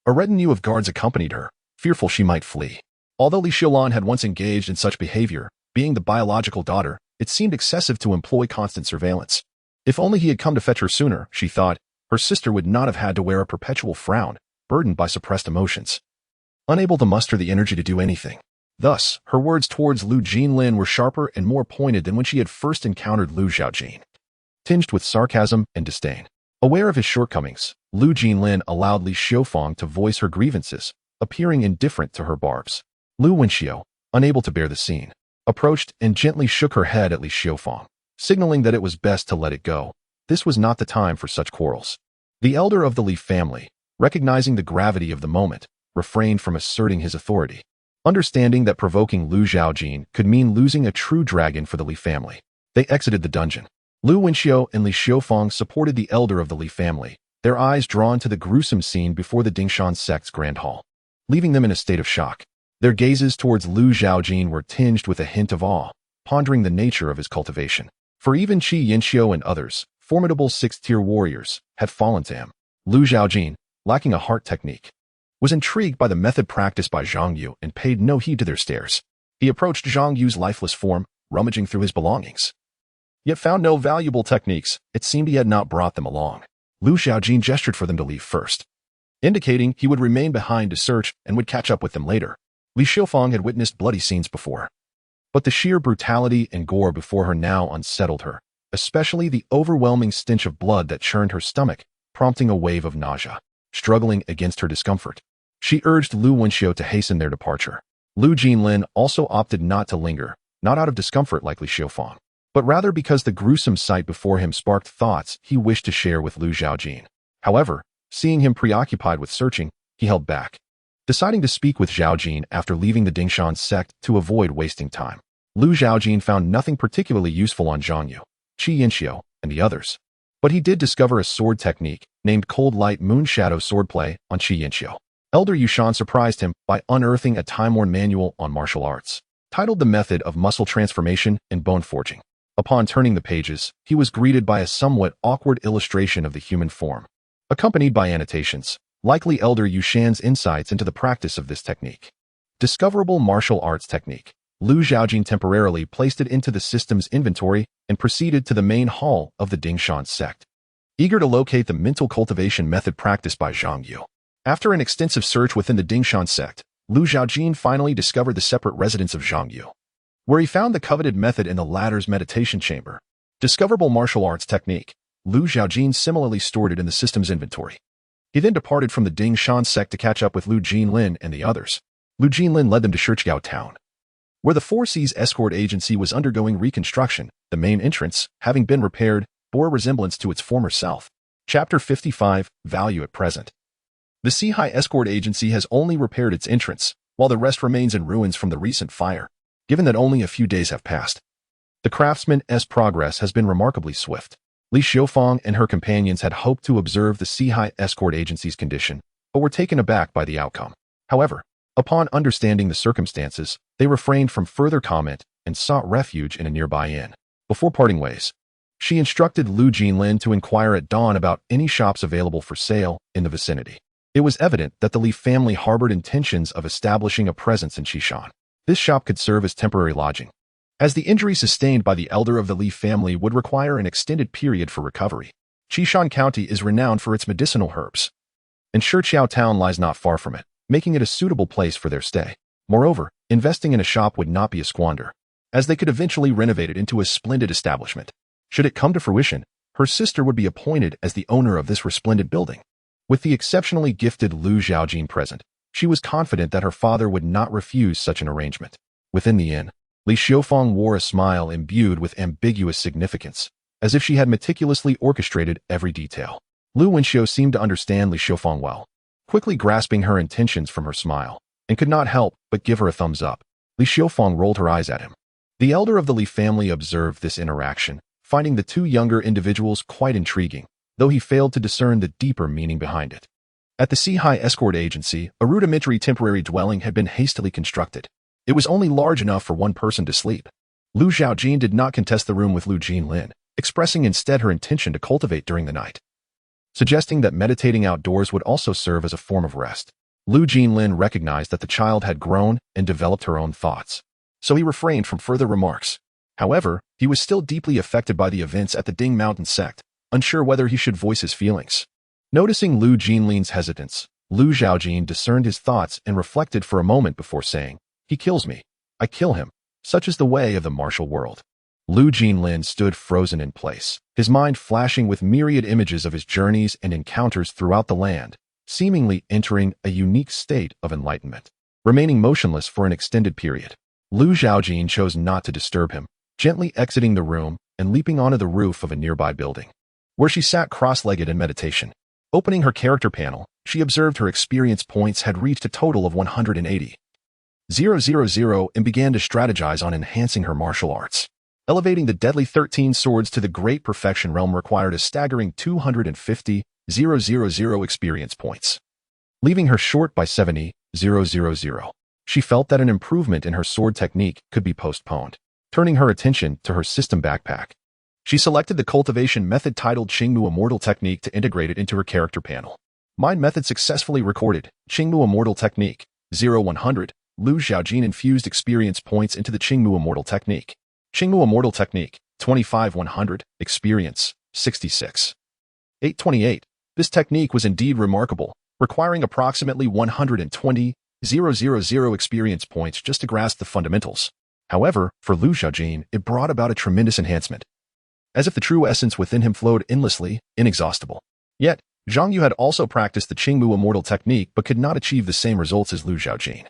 a retinue of guards accompanied her, fearful she might flee. Although Li Xiulan had once engaged in such behavior, being the biological daughter, it seemed excessive to employ constant surveillance. If only he had come to fetch her sooner, she thought, her sister would not have had to wear a perpetual frown, burdened by suppressed emotions, unable to muster the energy to do anything. Thus, her words towards Lu Jinlin were sharper and more pointed than when she had first encountered Lu Zhaojin, tinged with sarcasm and disdain. Aware of his shortcomings, Lu Jinlin allowed Li Xiufang to voice her grievances, appearing indifferent to her barbs. Lu Wenxiu, unable to bear the scene, approached and gently shook her head at Li Xiufang, signaling that it was best to let it go. This was not the time for such quarrels. The elder of the Li family, recognizing the gravity of the moment, refrained from asserting his authority, understanding that provoking Lu Zhaojin could mean losing a true dragon for the Li family. They exited the dungeon. Lu Wenxiu and Li Xiufang supported the elder of the Li family, their eyes drawn to the gruesome scene before the Dingshan sect's grand hall, leaving them in a state of shock. Their gazes towards Lu Zhaojin were tinged with a hint of awe, pondering the nature of his cultivation. For even Qi Yinxiu and others, formidable sixth-tier warriors, had fallen to him. Lu Zhaojin, lacking a heart technique, was intrigued by the method practiced by Zhang Yu and paid no heed to their stares. He approached Zhang Yu's lifeless form, rummaging through his belongings, yet found no valuable techniques. It seemed he had not brought them along. Lu Zhaojin gestured for them to leave first, indicating he would remain behind to search and would catch up with them later. Li Xiufang had witnessed bloody scenes before, but the sheer brutality and gore before her now unsettled her, especially the overwhelming stench of blood that churned her stomach, prompting a wave of nausea. Struggling against her discomfort, she urged Lu Wenxiu to hasten their departure. Lu Jinlin also opted not to linger, not out of discomfort like Li Xiufang, but rather because the gruesome sight before him sparked thoughts he wished to share with Lu Zhaojin. However, seeing him preoccupied with searching, he held back, deciding to speak with Zhaojin after leaving the Dingshan sect to avoid wasting time. Lu Zhaojin found nothing particularly useful on Zhang Yu, Qi Yinxiu, and the others, but he did discover a sword technique named Cold Light Moon Shadow Swordplay on Qi Yinxiu. Elder Yushan surprised him by unearthing a time-worn manual on martial arts, titled The Method of Muscle Transformation and Bone Forging. Upon turning the pages, he was greeted by a somewhat awkward illustration of the human form, accompanied by annotations, likely Elder Yushan's insights into the practice of this technique. Discoverable martial arts technique. Lu Zhaojin temporarily placed it into the system's inventory and proceeded to the main hall of the Dingshan sect, eager to locate the mental cultivation method practiced by Zhang Yu. After an extensive search within the Dingshan sect, Lu Zhaojin finally discovered the separate residence of Zhang Yu, where he found the coveted method in the latter's meditation chamber. Discoverable martial arts technique. Lu Zhaojin similarly stored it in the system's inventory. He then departed from the Dingshan sect to catch up with Lu Jinlin and the others. Lu Jinlin led them to Shiqiao town, where the Four Seas escort agency was undergoing reconstruction. The main entrance, having been repaired, bore a resemblance to its former self. Chapter 55, Value at Present. The Seahai escort agency has only repaired its entrance, while the rest remains in ruins from the recent fire, given that only a few days have passed. The craftsman's progress has been remarkably swift. Li Xiufang and her companions had hoped to observe the Seahai escort agency's condition, but were taken aback by the outcome. However, upon understanding the circumstances, they refrained from further comment and sought refuge in a nearby inn. Before parting ways, she instructed Lu Jinlin to inquire at dawn about any shops available for sale in the vicinity. It was evident that the Li family harbored intentions of establishing a presence in Qishan. This shop could serve as temporary lodging, as the injury sustained by the elder of the Li family would require an extended period for recovery. Qishan County is renowned for its medicinal herbs, and Shiqiao town lies not far from it, making it a suitable place for their stay. Moreover, investing in a shop would not be a squander, as they could eventually renovate it into a splendid establishment. Should it come to fruition, her sister would be appointed as the owner of this resplendent building. With the exceptionally gifted Lu Zhaojin present, she was confident that her father would not refuse such an arrangement. Within the inn, Li Xiufang wore a smile imbued with ambiguous significance, as if she had meticulously orchestrated every detail. Lu Wenxiu seemed to understand Li Xiufang well, quickly grasping her intentions from her smile, and could not help but give her a thumbs up. Li Xiufang rolled her eyes at him. The elder of the Li family observed this interaction, finding the two younger individuals quite intriguing, though he failed to discern the deeper meaning behind it. At the Seahai escort agency, a rudimentary temporary dwelling had been hastily constructed. It was only large enough for one person to sleep. Lu Zhaojin did not contest the room with Lu Jinlin, expressing instead her intention to cultivate during the night, suggesting that meditating outdoors would also serve as a form of rest. Lu Jinlin recognized that the child had grown and developed her own thoughts, so he refrained from further remarks. However, he was still deeply affected by the events at the Ding Mountain sect, unsure whether he should voice his feelings. Noticing Lu Jinlin's hesitance, Lu Zhaojin discerned his thoughts and reflected for a moment before saying, "He kills me. I kill him. Such is the way of the martial world." Lu Jinlin stood frozen in place, his mind flashing with myriad images of his journeys and encounters throughout the land, seemingly entering a unique state of enlightenment. Remaining motionless for an extended period, Lu Zhaojin chose not to disturb him, gently exiting the room and leaping onto the roof of a nearby building, where she sat cross-legged in meditation. Opening her character panel, she observed her experience points had reached a total of 180,000 and began to strategize on enhancing her martial arts. Elevating the deadly 13 swords to the great perfection realm required a staggering 250,000 experience points, leaving her short by 70,000. She felt that an improvement in her sword technique could be postponed. Turning her attention to her system backpack, she selected the cultivation method titled Qingmu Immortal Technique to integrate it into her character panel. Mind method successfully recorded. Qingmu Immortal Technique 0100. Lu Zhaojin infused experience points into the Qingmu Immortal Technique. Qingmu Immortal Technique 25100. Experience 66. 828. This technique was indeed remarkable, requiring approximately 120,000 experience points just to grasp the fundamentals. However, for Lu Zhaojin, it brought about a tremendous enhancement, as if the true essence within him flowed endlessly, inexhaustible. Yet, Zhang Yu had also practiced the Qingmu Immortal Technique but could not achieve the same results as Lu Zhaojin.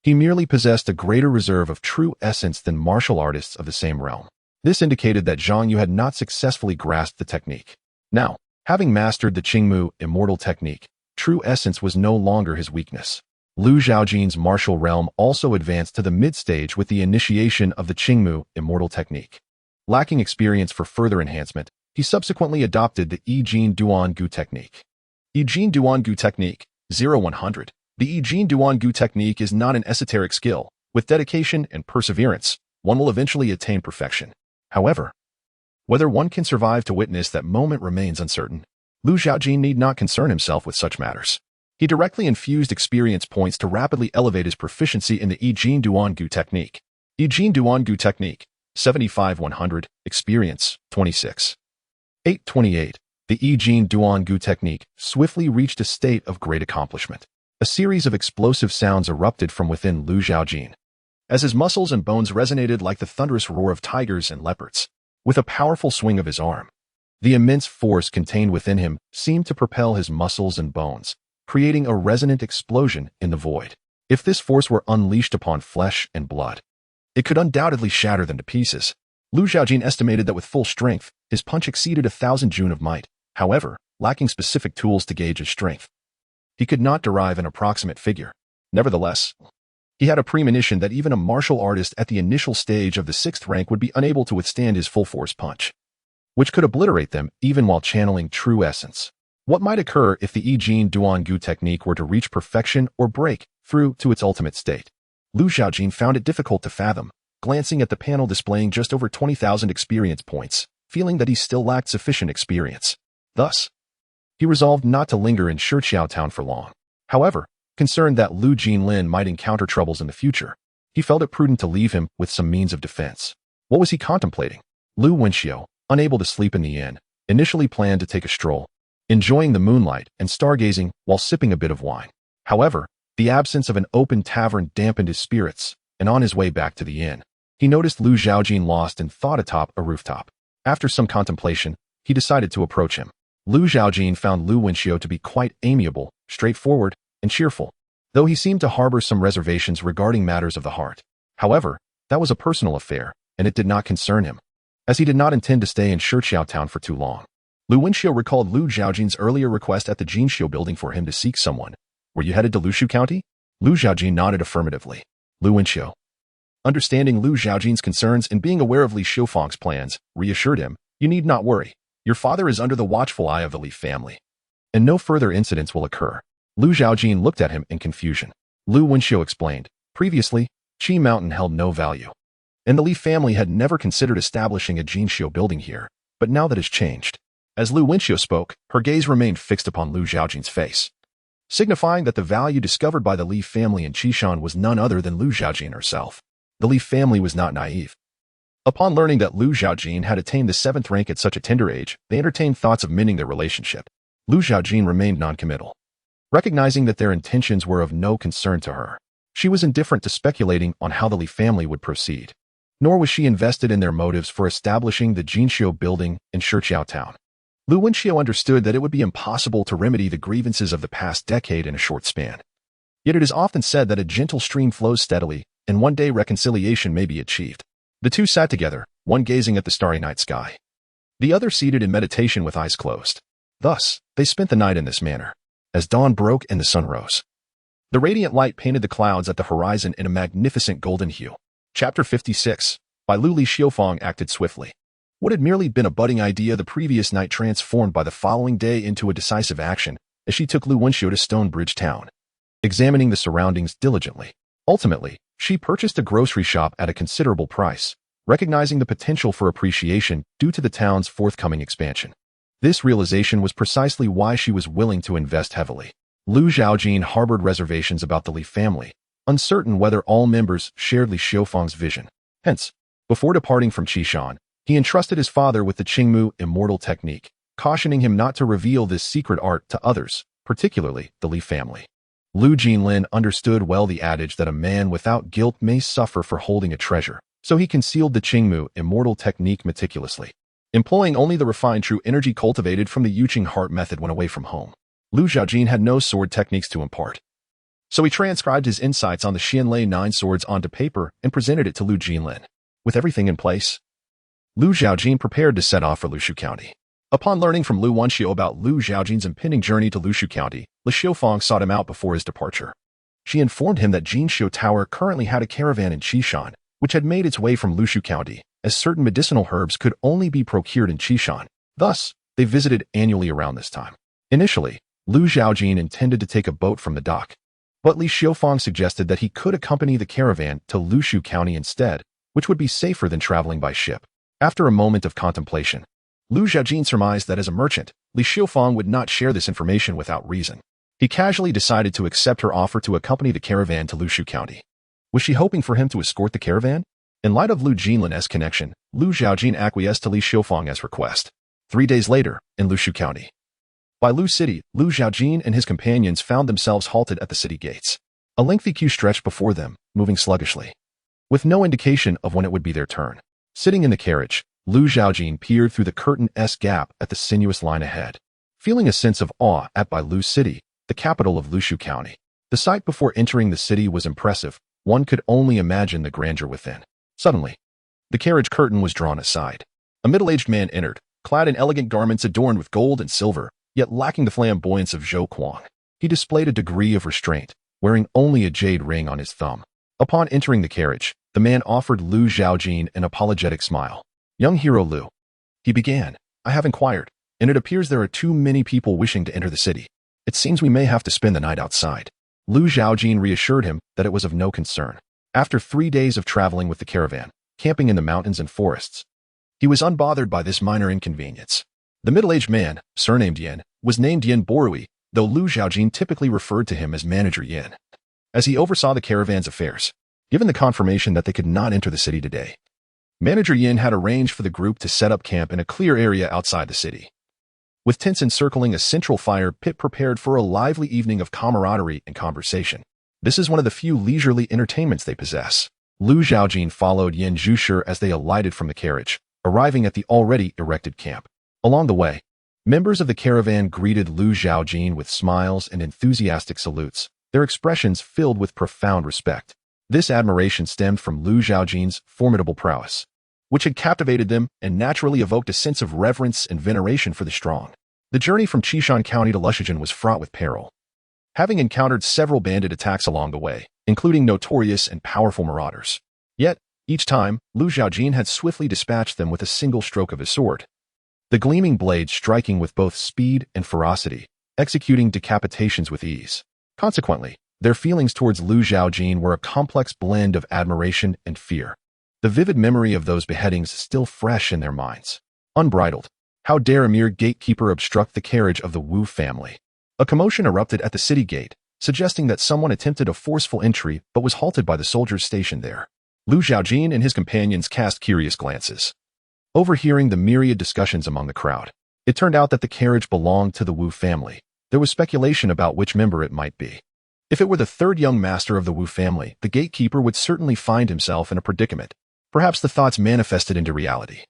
He merely possessed a greater reserve of true essence than martial artists of the same realm. This indicated that Zhang Yu had not successfully grasped the technique. Now, having mastered the Qingmu Immortal Technique, true essence was no longer his weakness. Lu Zhaojin's martial realm also advanced to the mid-stage with the initiation of the Qingmu Immortal Technique. Lacking experience for further enhancement, he subsequently adopted the Yijin Duan Gu Technique. Yijin Duan Gu Technique 0100. The Yijin Duan Gu Technique is not an esoteric skill. With dedication and perseverance, one will eventually attain perfection. However, whether one can survive to witness that moment remains uncertain. Lu Zhaojin need not concern himself with such matters. He directly infused experience points to rapidly elevate his proficiency in the Yijin Duan Gu Technique. Yijin Duan Gu Technique 75-100. Experience 26. 828. The Yijin Duan Gu Technique swiftly reached a state of great accomplishment. A series of explosive sounds erupted from within Lu Zhaojin, as his muscles and bones resonated like the thunderous roar of tigers and leopards. With a powerful swing of his arm, the immense force contained within him seemed to propel his muscles and bones, creating a resonant explosion in the void. If this force were unleashed upon flesh and blood, it could undoubtedly shatter them to pieces. Lu Zhaojin estimated that with full strength, his punch exceeded 1,000 joon of might. However, lacking specific tools to gauge his strength, he could not derive an approximate figure. Nevertheless, he had a premonition that even a martial artist at the initial stage of the 6th rank would be unable to withstand his full-force punch, which could obliterate them even while channeling true essence. What might occur if the Yijin Duan Gu technique were to reach perfection or break through to its ultimate state? Lu Zhaojin found it difficult to fathom, glancing at the panel displaying just over 20,000 experience points, feeling that he still lacked sufficient experience. Thus, he resolved not to linger in Shiqiao town for long. However, concerned that Lu Jinlin might encounter troubles in the future, he felt it prudent to leave him with some means of defense. What was he contemplating? Lu Wenxiu, unable to sleep in the inn, initially planned to take a stroll, enjoying the moonlight and stargazing while sipping a bit of wine. However, the absence of an open tavern dampened his spirits, and on his way back to the inn, he noticed Lu Zhaojin lost in thought atop a rooftop. After some contemplation, he decided to approach him. Lu Zhaojin found Lu Wenxiu to be quite amiable, straightforward, and cheerful, though he seemed to harbor some reservations regarding matters of the heart. However, that was a personal affair, and it did not concern him, as he did not intend to stay in Shiqiao town for too long. Lu Wenxiu recalled Lu Zhaojin's earlier request at the Jinxiu building for him to seek someone. Were you headed to Lushu County? Lu Zhaojin nodded affirmatively. Lu Wenxiu, understanding Lu Zhaojin's concerns and being aware of Li Xiufeng's plans, reassured him, "You need not worry. Your father is under the watchful eye of the Li family, and no further incidents will occur." Lu Zhaojin looked at him in confusion. Lu Wenxiu explained, previously, Qi Mountain held no value, and the Li family had never considered establishing a Jinxiu building here, but now that has changed. As Lu Wenxiu spoke, her gaze remained fixed upon Lu Zhaojin's face, signifying that the value discovered by the Li family in Qishan was none other than Lu Zhaojin herself. The Li family was not naive. Upon learning that Lu Zhaojin had attained the 7th rank at such a tender age, they entertained thoughts of mending their relationship. Lu Zhaojin remained non-committal, recognizing that their intentions were of no concern to her. She was indifferent to speculating on how the Li family would proceed, nor was she invested in their motives for establishing the Jinxiu building in Shiqiao town. Lu Wenxiu understood that it would be impossible to remedy the grievances of the past decade in a short span. Yet it is often said that a gentle stream flows steadily, and one day reconciliation may be achieved. The two sat together, one gazing at the starry night sky, the other seated in meditation with eyes closed. Thus, they spent the night in this manner. As dawn broke and the sun rose, the radiant light painted the clouds at the horizon in a magnificent golden hue. Chapter 56. By Lu Li Xiufang acted swiftly. What had merely been a budding idea the previous night transformed by the following day into a decisive action as she took Lu Wenxiu to Stonebridge Town, examining the surroundings diligently. Ultimately, she purchased a grocery shop at a considerable price, recognizing the potential for appreciation due to the town's forthcoming expansion. This realization was precisely why she was willing to invest heavily. Lu Zhaojin harbored reservations about the Li family, uncertain whether all members shared Li Xiufang's vision. Hence, before departing from Qishan, he entrusted his father with the Qingmu immortal technique, cautioning him not to reveal this secret art to others, particularly the Li family. Lu Jinlin understood well the adage that a man without guilt may suffer for holding a treasure, so he concealed the Qingmu immortal technique meticulously, employing only the refined true energy cultivated from the Yuqing heart method when away from home. Lu Zhaojin had no sword techniques to impart, so he transcribed his insights on the Xianlei 9 swords onto paper and presented it to Lu Jinlin. With everything in place, Lu Zhaojin prepared to set off for Lushu County. Upon learning from Lu Wenxiu about Lu Zhaojin's impending journey to Lushu County, Li Xiufang sought him out before his departure. She informed him that Jinshu Tower currently had a caravan in Qishan, which had made its way from Lushu County, as certain medicinal herbs could only be procured in Qishan. Thus, they visited annually around this time. Initially, Lu Zhaojin intended to take a boat from the dock, but Li Xiufang suggested that he could accompany the caravan to Lushu County instead, which would be safer than traveling by ship. After a moment of contemplation, Lu Zhaojin surmised that as a merchant, Li Xiufang would not share this information without reason. He casually decided to accept her offer to accompany the caravan to Lushu County. Was she hoping for him to escort the caravan? In light of Lu Jinlin's connection, Lu Zhaojin acquiesced to Li Xiufang as request. 3 days later, in Lushu County, by Lu City, Lu Zhaojin and his companions found themselves halted at the city gates. A lengthy queue stretched before them, moving sluggishly, with no indication of when it would be their turn. Sitting in the carriage, Lu Zhaojin peered through the curtain-esque gap at the sinuous line ahead, feeling a sense of awe at by Lu City, the capital of Lushu County. The sight before entering the city was impressive. One could only imagine the grandeur within. Suddenly, the carriage curtain was drawn aside. A middle-aged man entered, clad in elegant garments adorned with gold and silver, yet lacking the flamboyance of Zhou Kuang. He displayed a degree of restraint, wearing only a jade ring on his thumb. Upon entering the carriage, the man offered Lu Zhaojin an apologetic smile. "Young hero Lu," he began, "I have inquired, and it appears there are too many people wishing to enter the city. It seems we may have to spend the night outside." Lu Zhaojin reassured him that it was of no concern. After 3 days of traveling with the caravan, camping in the mountains and forests, he was unbothered by this minor inconvenience. The middle-aged man, surnamed Yin, was named Yin Borui, though Lu Zhaojin typically referred to him as Manager Yin, as he oversaw the caravan's affairs. Given the confirmation that they could not enter the city today, Manager Yin had arranged for the group to set up camp in a clear area outside the city, with tents encircling a central fire pit prepared for a lively evening of camaraderie and conversation. This is one of the few leisurely entertainments they possess. Lu Zhaojin followed Yin Zhushi as they alighted from the carriage, arriving at the already erected camp. Along the way, members of the caravan greeted Lu Zhaojin with smiles and enthusiastic salutes, their expressions filled with profound respect. This admiration stemmed from Lu Zhaojin's formidable prowess, which had captivated them and naturally evoked a sense of reverence and veneration for the strong. The journey from Qishan County to Zhaojin was fraught with peril, having encountered several bandit attacks along the way, including notorious and powerful marauders. Yet, each time, Lu Zhaojin had swiftly dispatched them with a single stroke of his sword, the gleaming blade striking with both speed and ferocity, executing decapitations with ease. Consequently, their feelings towards Lu Zhaojin were a complex blend of admiration and fear, the vivid memory of those beheadings still fresh in their minds. Unbridled, how dare a mere gatekeeper obstruct the carriage of the Wu family? A commotion erupted at the city gate, suggesting that someone attempted a forceful entry but was halted by the soldiers stationed there. Lu Zhaojin and his companions cast curious glances, overhearing the myriad discussions among the crowd. It turned out that the carriage belonged to the Wu family. There was speculation about which member it might be. If it were the third young master of the Wu family, the gatekeeper would certainly find himself in a predicament. Perhaps the thoughts manifested into reality.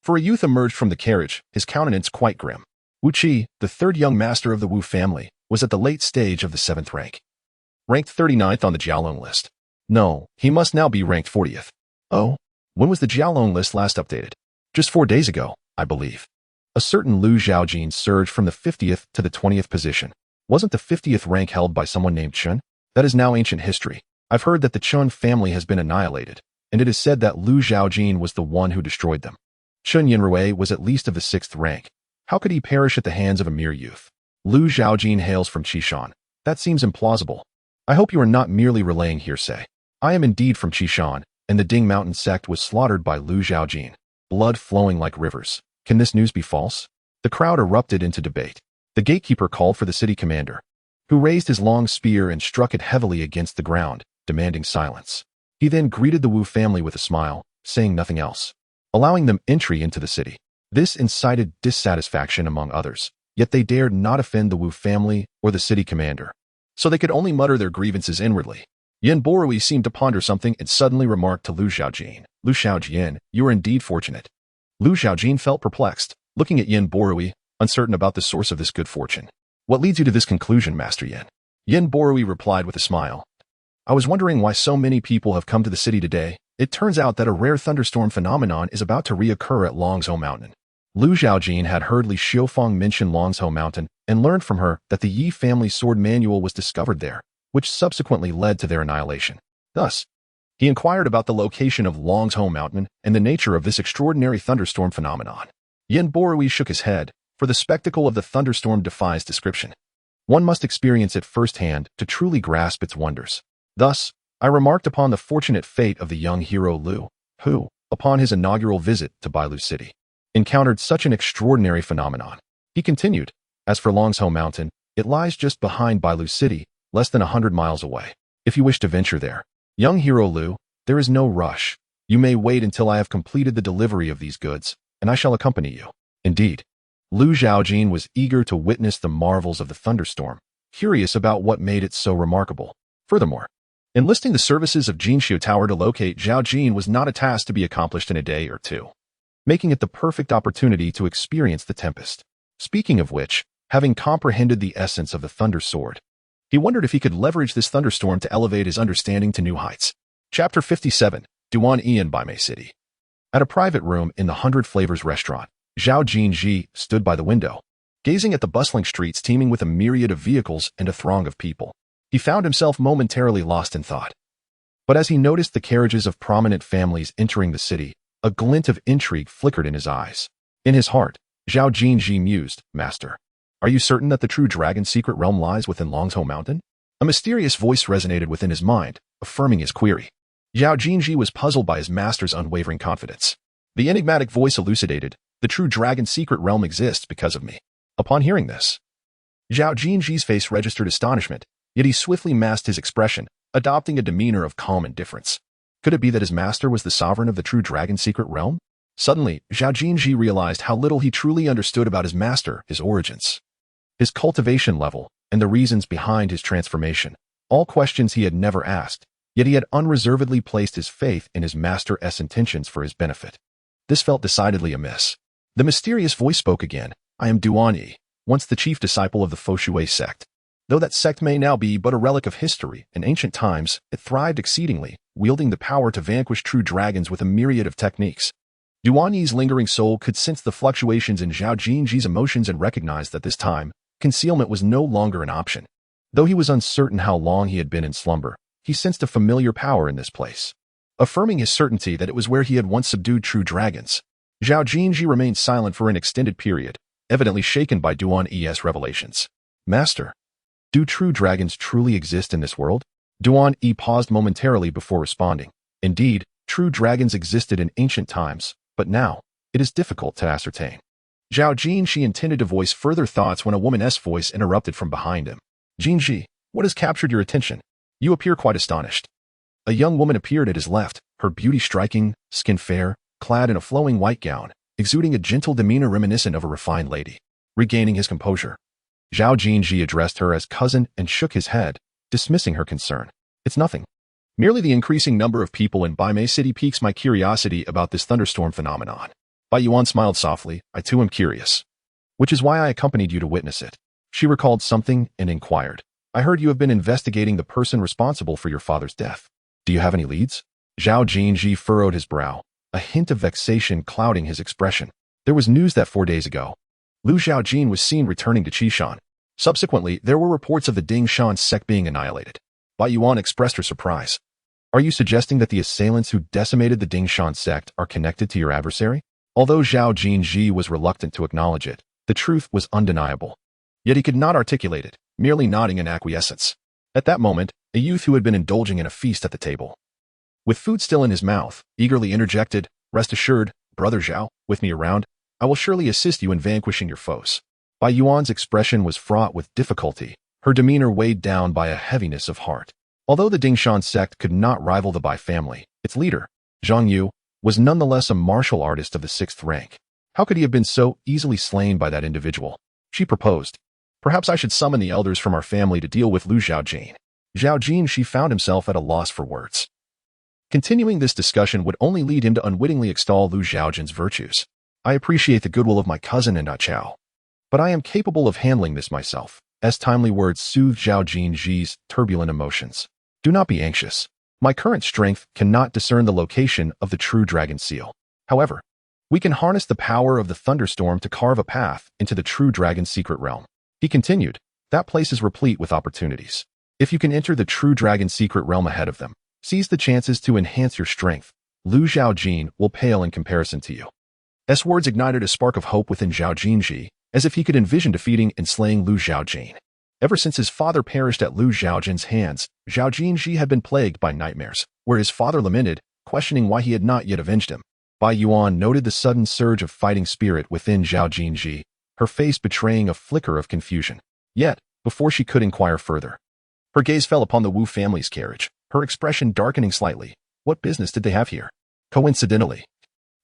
For a youth emerged from the carriage, his countenance quite grim. Wu Qi, the third young master of the Wu family, was at the late stage of the 7th rank. Ranked 39th on the Jiaolong list. No, he must now be ranked 40th. Oh, when was the Jiaolong list last updated? Just 4 days ago, I believe. A certain Lu Zhaojin surged from the 50th to the 20th position. Wasn't the 50th rank held by someone named Chen? That is now ancient history. I've heard that the Chen family has been annihilated, and it is said that Lu Zhaojin was the one who destroyed them. Chen Yinrui was at least of the 6th rank. How could he perish at the hands of a mere youth? Lu Zhaojin hails from Qishan. That seems implausible. I hope you are not merely relaying hearsay. I am indeed from Qishan, and the Ding Mountain sect was slaughtered by Lu Zhaojin. Blood flowing like rivers. Can this news be false? The crowd erupted into debate. The gatekeeper called for the city commander, who raised his long spear and struck it heavily against the ground, demanding silence. He then greeted the Wu family with a smile, saying nothing else, allowing them entry into the city. This incited dissatisfaction among others, yet they dared not offend the Wu family or the city commander, so they could only mutter their grievances inwardly. Yin Borui seemed to ponder something and suddenly remarked to Lu Zhaojin, "Lu Zhaojin, you are indeed fortunate." Lu Zhaojin felt perplexed, looking at Yin Borui, uncertain about the source of this good fortune. "What leads you to this conclusion, Master Yin?" Yin Borui replied with a smile. "I was wondering why so many people have come to the city today. It turns out that a rare thunderstorm phenomenon is about to reoccur at Longzhou Mountain." Lu Zhaojin had heard Li Xiufeng mention Longzhou Mountain and learned from her that the Yi family sword manual was discovered there, which subsequently led to their annihilation. Thus, he inquired about the location of Longzhou Mountain and the nature of this extraordinary thunderstorm phenomenon. Yin Borui shook his head, for the spectacle of the thunderstorm defies description. One must experience it firsthand to truly grasp its wonders. Thus, I remarked upon the fortunate fate of the young hero Lu, who, upon his inaugural visit to Bailu City, encountered such an extraordinary phenomenon. He continued, "As for Longzhou Mountain, it lies just behind Bailu City, less than 100 miles away. If you wish to venture there, young hero Lu, there is no rush. You may wait until I have completed the delivery of these goods, and I shall accompany you." Indeed, Lu Zhaojin was eager to witness the marvels of the thunderstorm, curious about what made it so remarkable. Furthermore, enlisting the services of Jinxiu Tower to locate Zhaojin was not a task to be accomplished in a day or two, making it the perfect opportunity to experience the tempest. Speaking of which, having comprehended the essence of the Thunder Sword, he wondered if he could leverage this thunderstorm to elevate his understanding to new heights. Chapter 57, Duan Ian Baimei City. At a private room in the 100 Flavors restaurant, Zhaojin Ji stood by the window, gazing at the bustling streets teeming with a myriad of vehicles and a throng of people. He found himself momentarily lost in thought. But as he noticed the carriages of prominent families entering the city, a glint of intrigue flickered in his eyes. In his heart, Zhaojin Ji mused, "Master, are you certain that the true dragon's secret realm lies within Longzhou Mountain?" A mysterious voice resonated within his mind, affirming his query. Zhaojin Ji was puzzled by his master's unwavering confidence. The enigmatic voice elucidated, "The true dragon's secret realm exists because of me." Upon hearing this, Zhaojin Ji's face registered astonishment, yet he swiftly masked his expression, adopting a demeanor of calm indifference. Could it be that his master was the sovereign of the true dragon's secret realm? Suddenly, Zhaojin Ji realized how little he truly understood about his master, his origins, his cultivation level, and the reasons behind his transformation. All questions he had never asked, yet he had unreservedly placed his faith in his master's intentions for his benefit. This felt decidedly amiss. The mysterious voice spoke again. "I am Duan Yi, once the chief disciple of the Foshui sect. Though that sect may now be but a relic of history, in ancient times, it thrived exceedingly, wielding the power to vanquish true dragons with a myriad of techniques." Duan Yi's lingering soul could sense the fluctuations in Zhaojin Ji's emotions and recognized that this time, concealment was no longer an option. Though he was uncertain how long he had been in slumber, he sensed a familiar power in this place, affirming his certainty that it was where he had once subdued true dragons. Zhaojin Ji remained silent for an extended period, evidently shaken by Duan Yi's revelations. "Master, do true dragons truly exist in this world?" Duan Yi paused momentarily before responding. "Indeed, true dragons existed in ancient times, but now, it is difficult to ascertain." Zhaojin Ji intended to voice further thoughts when a woman's voice interrupted from behind him. "Jinji, what has captured your attention? You appear quite astonished." A young woman appeared at his left, her beauty striking, skin fair, clad in a flowing white gown, exuding a gentle demeanor reminiscent of a refined lady. Regaining his composure, Zhaojin Ji addressed her as cousin and shook his head, dismissing her concern. "It's nothing. Merely the increasing number of people in Baimei City piques my curiosity about this thunderstorm phenomenon." Bai Yuan smiled softly. "I too am curious." which is why I accompanied you to witness it. She recalled something and inquired. I heard you have been investigating the person responsible for your father's death. Do you have any leads? Zhaojin furrowed his brow, a hint of vexation clouding his expression. There was news that 4 days ago, Lu Zhaojin was seen returning to Qishan. Subsequently, there were reports of the Dingshan sect being annihilated. Bai Yuan expressed her surprise. Are you suggesting that the assailants who decimated the Dingshan sect are connected to your adversary? Although Zhaojin was reluctant to acknowledge it, the truth was undeniable. Yet he could not articulate it, merely nodding in acquiescence. At that moment, a youth who had been indulging in a feast at the table, with food still in his mouth, eagerly interjected, "Rest assured, Brother Zhao, with me around, I will surely assist you in vanquishing your foes." Bai Yuan's expression was fraught with difficulty, her demeanor weighed down by a heaviness of heart. Although the Dingshan sect could not rival the Bai family, its leader, Zhang Yu, was nonetheless a martial artist of the 6th rank. How could he have been so easily slain by that individual? She proposed. Perhaps I should summon the elders from our family to deal with Lu Zhaojin. Zhaojin found himself at a loss for words. Continuing this discussion would only lead him to unwittingly extol Lu Zhaojin's virtues. I appreciate the goodwill of my cousin and Chao, but I am capable of handling this myself. As timely words soothed Zhaojin's turbulent emotions. Do not be anxious. My current strength cannot discern the location of the true dragon seal. However, we can harness the power of the thunderstorm to carve a path into the true dragon's secret realm. He continued, that place is replete with opportunities. If you can enter the true dragon's secret realm ahead of them, seize the chances to enhance your strength. Lu Zhaojin will pale in comparison to you. S words ignited a spark of hope within Zhaojin, as if he could envision defeating and slaying Lu Zhaojin. Ever since his father perished at Lu Zhaojin's hands, Zhaojin had been plagued by nightmares, where his father lamented, questioning why he had not yet avenged him. Bai Yuan noted the sudden surge of fighting spirit within Zhaojin, her face betraying a flicker of confusion. Yet, before she could inquire further, her gaze fell upon the Wu family's carriage, her expression darkening slightly. What business did they have here? Coincidentally,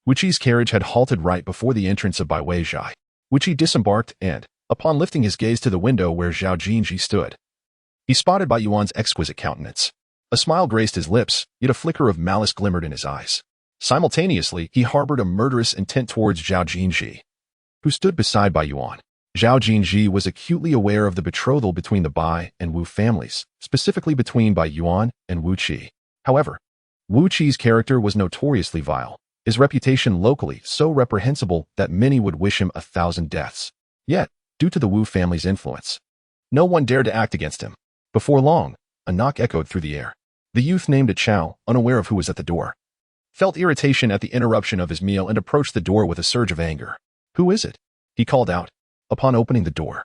Wu Qi's carriage had halted right before the entrance of Bai Weizhai. Wu Qi disembarked and, upon lifting his gaze to the window where Zhaojin stood, he spotted Bai Yuan's exquisite countenance. A smile graced his lips, yet a flicker of malice glimmered in his eyes. Simultaneously, he harbored a murderous intent towards Zhaojin, who stood beside Bai Yuan. Zhaojin was acutely aware of the betrothal between the Bai and Wu families, specifically between Bai Yuan and Wu Qi. However, Wu Qi's character was notoriously vile, his reputation locally so reprehensible that many would wish him 1,000 deaths. Yet, due to the Wu family's influence, no one dared to act against him. Before long, a knock echoed through the air. The youth named Chao, unaware of who was at the door, felt irritation at the interruption of his meal and approached the door with a surge of anger. Who is it? He called out. Upon opening the door,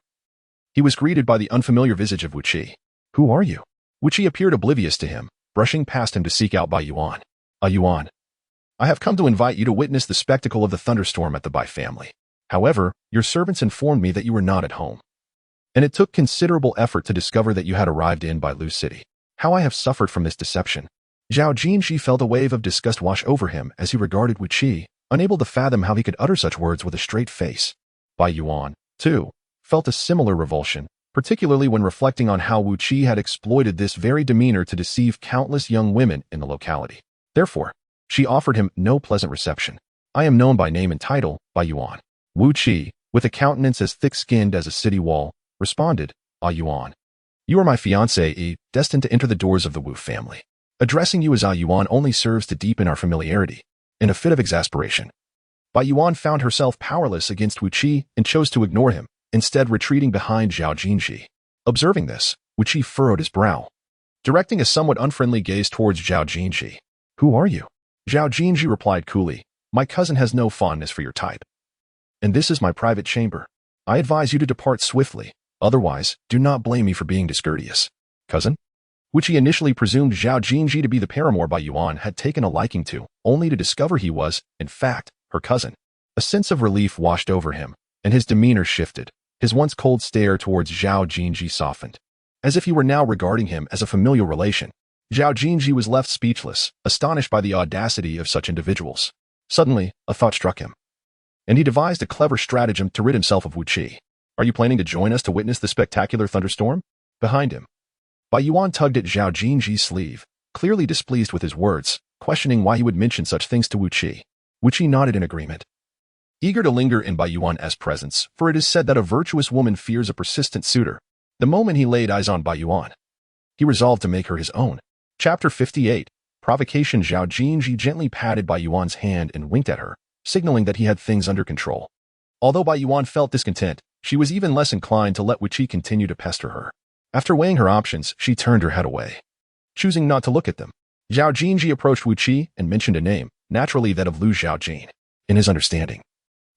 he was greeted by the unfamiliar visage of Wu Qi. Who are you? Wu Qi appeared oblivious to him, brushing past him to seek out Bai Yuan. Yuan, I have come to invite you to witness the spectacle of the thunderstorm at the Bai family. However, your servants informed me that you were not at home, and it took considerable effort to discover that you had arrived in Bailu City. How I have suffered from this deception. Zhaojin felt a wave of disgust wash over him as he regarded Wu Qi, unable to fathom how he could utter such words with a straight face. Bai Yuan, too, felt a similar revulsion, particularly when reflecting on how Wu Qi had exploited this very demeanor to deceive countless young women in the locality. Therefore, she offered him no pleasant reception. I am known by name and title, Bai Yuan. Wu Qi, with a countenance as thick-skinned as a city wall, responded, Yuan. You are my fiancé, destined to enter the doors of the Wu family. Addressing you as Yuan only serves to deepen our familiarity. In a fit of exasperation, Bai Yuan found herself powerless against Wu Qi and chose to ignore him, instead retreating behind Zhaojin. Observing this, Wu Qi furrowed his brow, directing a somewhat unfriendly gaze towards Zhaojin. Who are you? Zhaojin replied coolly, my cousin has no fondness for your type. And this is my private chamber. I advise you to depart swiftly, otherwise, do not blame me for being discourteous. Cousin? Which he initially presumed Zhaojin to be the paramour Bai Yuan had taken a liking to, only to discover he was, in fact, her cousin. A sense of relief washed over him, and his demeanor shifted. His once cold stare towards Zhaojin softened, as if he were now regarding him as a familial relation. Zhaojin was left speechless, astonished by the audacity of such individuals. Suddenly, a thought struck him, and he devised a clever stratagem to rid himself of Wu Qi. Are you planning to join us to witness the spectacular thunderstorm? Behind him, Bai Yuan tugged at Zhaojin's sleeve, clearly displeased with his words, questioning why he would mention such things to Wu Qi. Wu Qi nodded in agreement. eager to linger in Bai Yuan's presence, for it is said that a virtuous woman fears a persistent suitor. The moment he laid eyes on Bai Yuan, he resolved to make her his own. Chapter 58. Provocation. Zhaojin gently patted Bai Yuan's hand and winked at her, signaling that he had things under control. Although Bai Yuan felt discontent, she was even less inclined to let Wu Qi continue to pester her. After weighing her options, she turned her head away, choosing not to look at them. Zhaojin approached Wu Qi and mentioned a name, naturally that of Lu Zhaojin. In his understanding,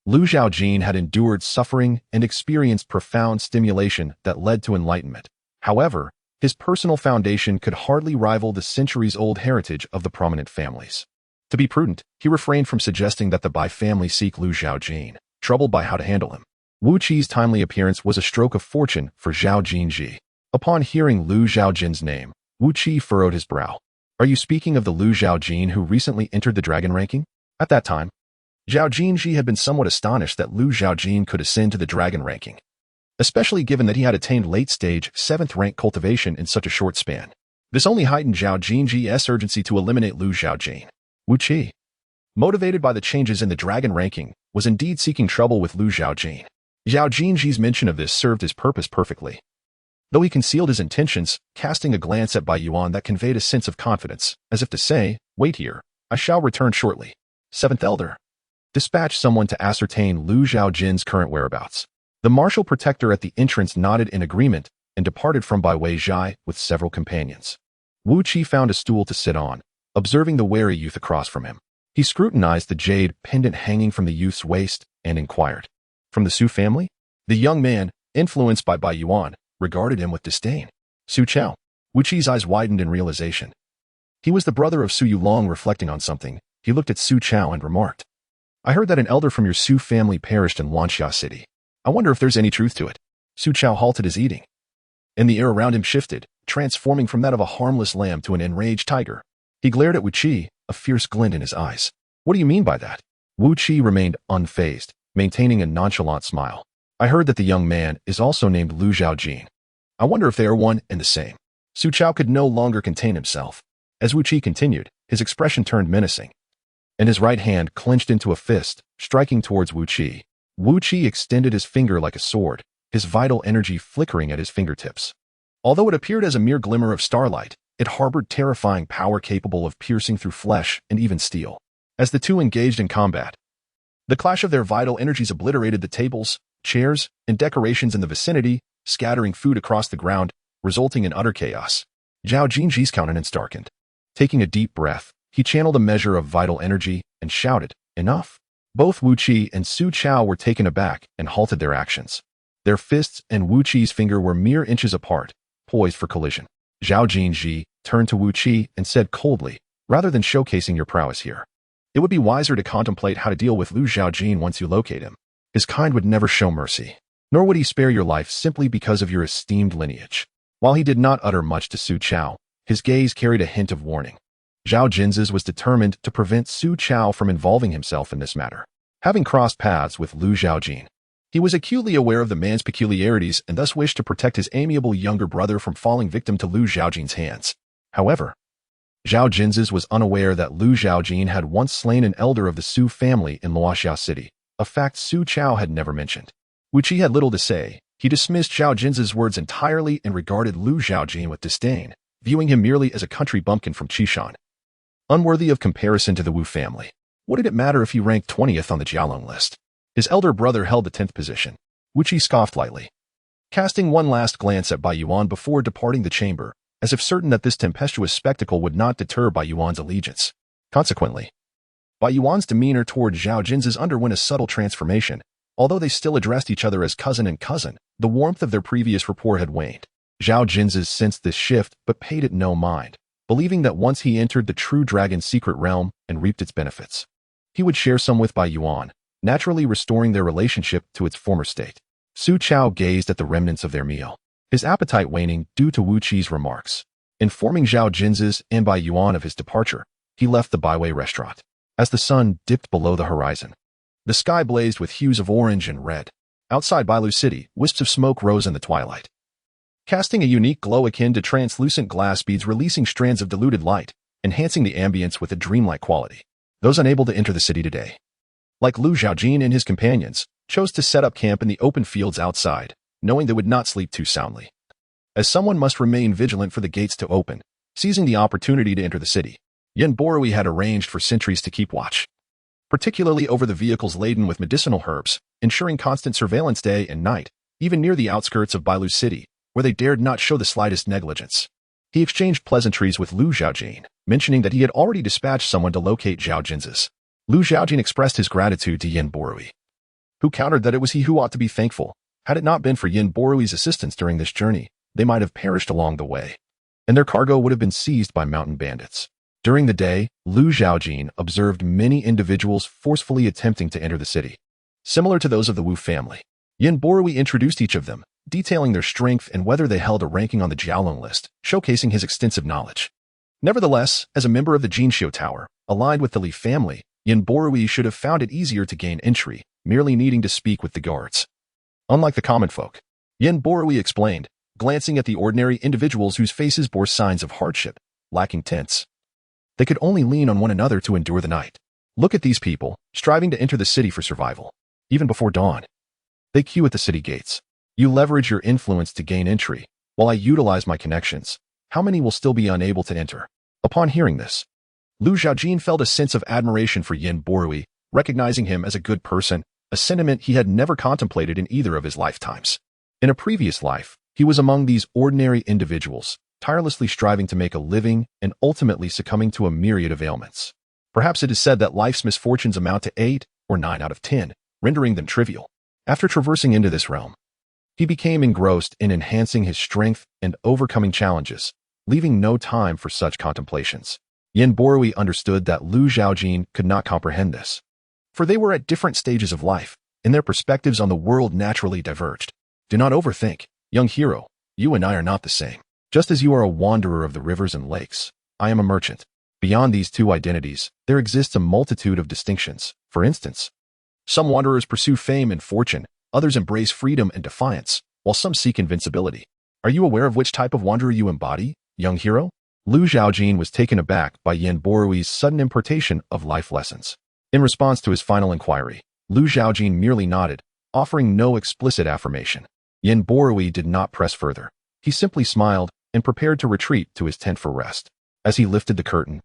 Lu Zhaojin had endured suffering and experienced profound stimulation that led to enlightenment. However, his personal foundation could hardly rival the centuries-old heritage of the prominent families. To be prudent, he refrained from suggesting that the Bai family seek Lu Zhaojin, troubled by how to handle him. Wu Qi's timely appearance was a stroke of fortune for Zhaojin. Upon hearing Lu Zhaojin's name, Wu Qi furrowed his brow. Are you speaking of the Lu Zhaojin who recently entered the dragon ranking? At that time, Zhaojin had been somewhat astonished that Lu Zhaojin could ascend to the dragon ranking, especially given that he had attained late-stage 7th rank cultivation in such a short span. This only heightened Zhaojin's urgency to eliminate Lu Zhaojin. Wu Qi, motivated by the changes in the dragon ranking, was indeed seeking trouble with Lu Zhaojin. Zhaojin's mention of this served his purpose perfectly. Though he concealed his intentions, casting a glance at Bai Yuan that conveyed a sense of confidence, as if to say, wait here, I shall return shortly. 7th Elder, dispatch someone to ascertain Lu Zhaojin's current whereabouts. The martial protector at the entrance nodded in agreement and departed from Bai Weizhai with several companions. Wu Qi found a stool to sit on, observing the wary youth across from him. He scrutinized the jade pendant hanging from the youth's waist and inquired, from the Su family? The young man, influenced by Bai Yuan, regarded him with disdain. Su Chao. Wu Qi's eyes widened in realization. He was the brother of Su Yulong. Reflecting on something, he looked at Su Chao and remarked, I heard that an elder from your Su family perished in Wanxia City. I wonder if there's any truth to it. Su Chao halted his eating, and the air around him shifted, transforming from that of a harmless lamb to an enraged tiger. He glared at Wu Qi, a fierce glint in his eyes. What do you mean by that? Wu Qi remained unfazed, maintaining a nonchalant smile. I heard that the young man is also named Lu Zhaojin. I wonder if they are one and the same. Su Chao could no longer contain himself. As Wu Qi continued, his expression turned menacing, and his right hand clenched into a fist, striking towards Wu Qi. Wu Qi extended his finger like a sword, his vital energy flickering at his fingertips. Although it appeared as a mere glimmer of starlight, it harbored terrifying power capable of piercing through flesh and even steel. As the two engaged in combat, the clash of their vital energies obliterated the tables, chairs, and decorations in the vicinity, scattering food across the ground, resulting in utter chaos. Zhaojin's countenance darkened. Taking a deep breath, he channeled a measure of vital energy and shouted, Enough! Both Wu Qi and Su Chao were taken aback and halted their actions. Their fists and Wu Qi's finger were mere inches apart, poised for collision. Zhaojin turned to Wu Qi and said coldly, rather than showcasing your prowess here, it would be wiser to contemplate how to deal with Lu Zhaojin once you locate him. His kind would never show mercy, nor would he spare your life simply because of your esteemed lineage. While he did not utter much to Su Chao, his gaze carried a hint of warning. Zhaojin's was determined to prevent Su Chao from involving himself in this matter. Having crossed paths with Lu Zhaojin, he was acutely aware of the man's peculiarities and thus wished to protect his amiable younger brother from falling victim to Lu Zhaojin's hands. However, Zhaojin's was unaware that Lu Zhaojin had once slain an elder of the Su family in Luoxia City, a fact Su Chao had never mentioned. Wu Qi had little to say. He dismissed Zhaojin's words entirely and regarded Lu Zhaojin with disdain, viewing him merely as a country bumpkin from Qishan, unworthy of comparison to the Wu family. What did it matter if he ranked 20th on the Jialong list? His elder brother held the 10th position. Wu Qi scoffed lightly, casting one last glance at Bai Yuan before departing the chamber, as if certain that this tempestuous spectacle would not deter Bai Yuan's allegiance. Consequently, Bai Yuan's demeanor toward Zhaojin's underwent a subtle transformation. Although they still addressed each other as cousin and cousin, the warmth of their previous rapport had waned. Zhaojin's sensed this shift but paid it no mind, believing that once he entered the true dragon's secret realm and reaped its benefits, he would share some with Bai Yuan, naturally restoring their relationship to its former state. Su Chao gazed at the remnants of their meal, his appetite waning due to Wu Qi's remarks. Informing Zhaojin's and Bai Yuan of his departure, he left the Baiwei restaurant. As the sun dipped below the horizon, the sky blazed with hues of orange and red. Outside Bailu City, wisps of smoke rose in the twilight, casting a unique glow akin to translucent glass beads releasing strands of diluted light, enhancing the ambience with a dreamlike quality. Those unable to enter the city today Like Lu Zhaojin and his companions, chose to set up camp in the open fields outside, knowing they would not sleep too soundly. As someone must remain vigilant for the gates to open, seizing the opportunity to enter the city, Yen Borui had arranged for sentries to keep watch, particularly over the vehicles laden with medicinal herbs, ensuring constant surveillance day and night, even near the outskirts of Bailu City, where they dared not show the slightest negligence. He exchanged pleasantries with Lu Zhaojin, mentioning that he had already dispatched someone to locate Zhaojin's. Lu Zhaojin expressed his gratitude to Yen Borui, who countered that it was he who ought to be thankful. Had it not been for Yen Borui's assistance during this journey, they might have perished along the way, and their cargo would have been seized by mountain bandits. During the day, Lu Zhaojin observed many individuals forcefully attempting to enter the city, similar to those of the Wu family. Yen Borui introduced each of them, detailing their strength and whether they held a ranking on the Jiaolong list, showcasing his extensive knowledge. Nevertheless, as a member of the Jinxiu Tower, aligned with the Li family, Yen Borui should have found it easier to gain entry, merely needing to speak with the guards. Unlike the common folk, Yen Borui explained, glancing at the ordinary individuals whose faces bore signs of hardship, lacking tents. They could only lean on one another to endure the night. Look at these people, striving to enter the city for survival. Even before dawn, they queue at the city gates. You leverage your influence to gain entry, while I utilize my connections. How many will still be unable to enter? Upon hearing this, Lu Zhaojin felt a sense of admiration for Yen Borui, recognizing him as a good person, a sentiment he had never contemplated in either of his lifetimes. In a previous life, he was among these ordinary individuals, tirelessly striving to make a living and ultimately succumbing to a myriad of ailments. Perhaps it is said that life's misfortunes amount to 8 or 9 out of 10, rendering them trivial. After traversing into this realm, he became engrossed in enhancing his strength and overcoming challenges, leaving no time for such contemplations. Yen Borui understood that Lu Zhaojin could not comprehend this, for they were at different stages of life, and their perspectives on the world naturally diverged. Do not overthink, young hero, you and I are not the same. Just as you are a wanderer of the rivers and lakes, I am a merchant. Beyond these two identities, there exists a multitude of distinctions. For instance, some wanderers pursue fame and fortune, others embrace freedom and defiance, while some seek invincibility. Are you aware of which type of wanderer you embody, young hero? Lu Zhaojin was taken aback by Yen Borui's sudden importation of life lessons. In response to his final inquiry, Lu Zhaojin merely nodded, offering no explicit affirmation. Yen Borui did not press further. He simply smiled and prepared to retreat to his tent for rest. As he lifted the curtain,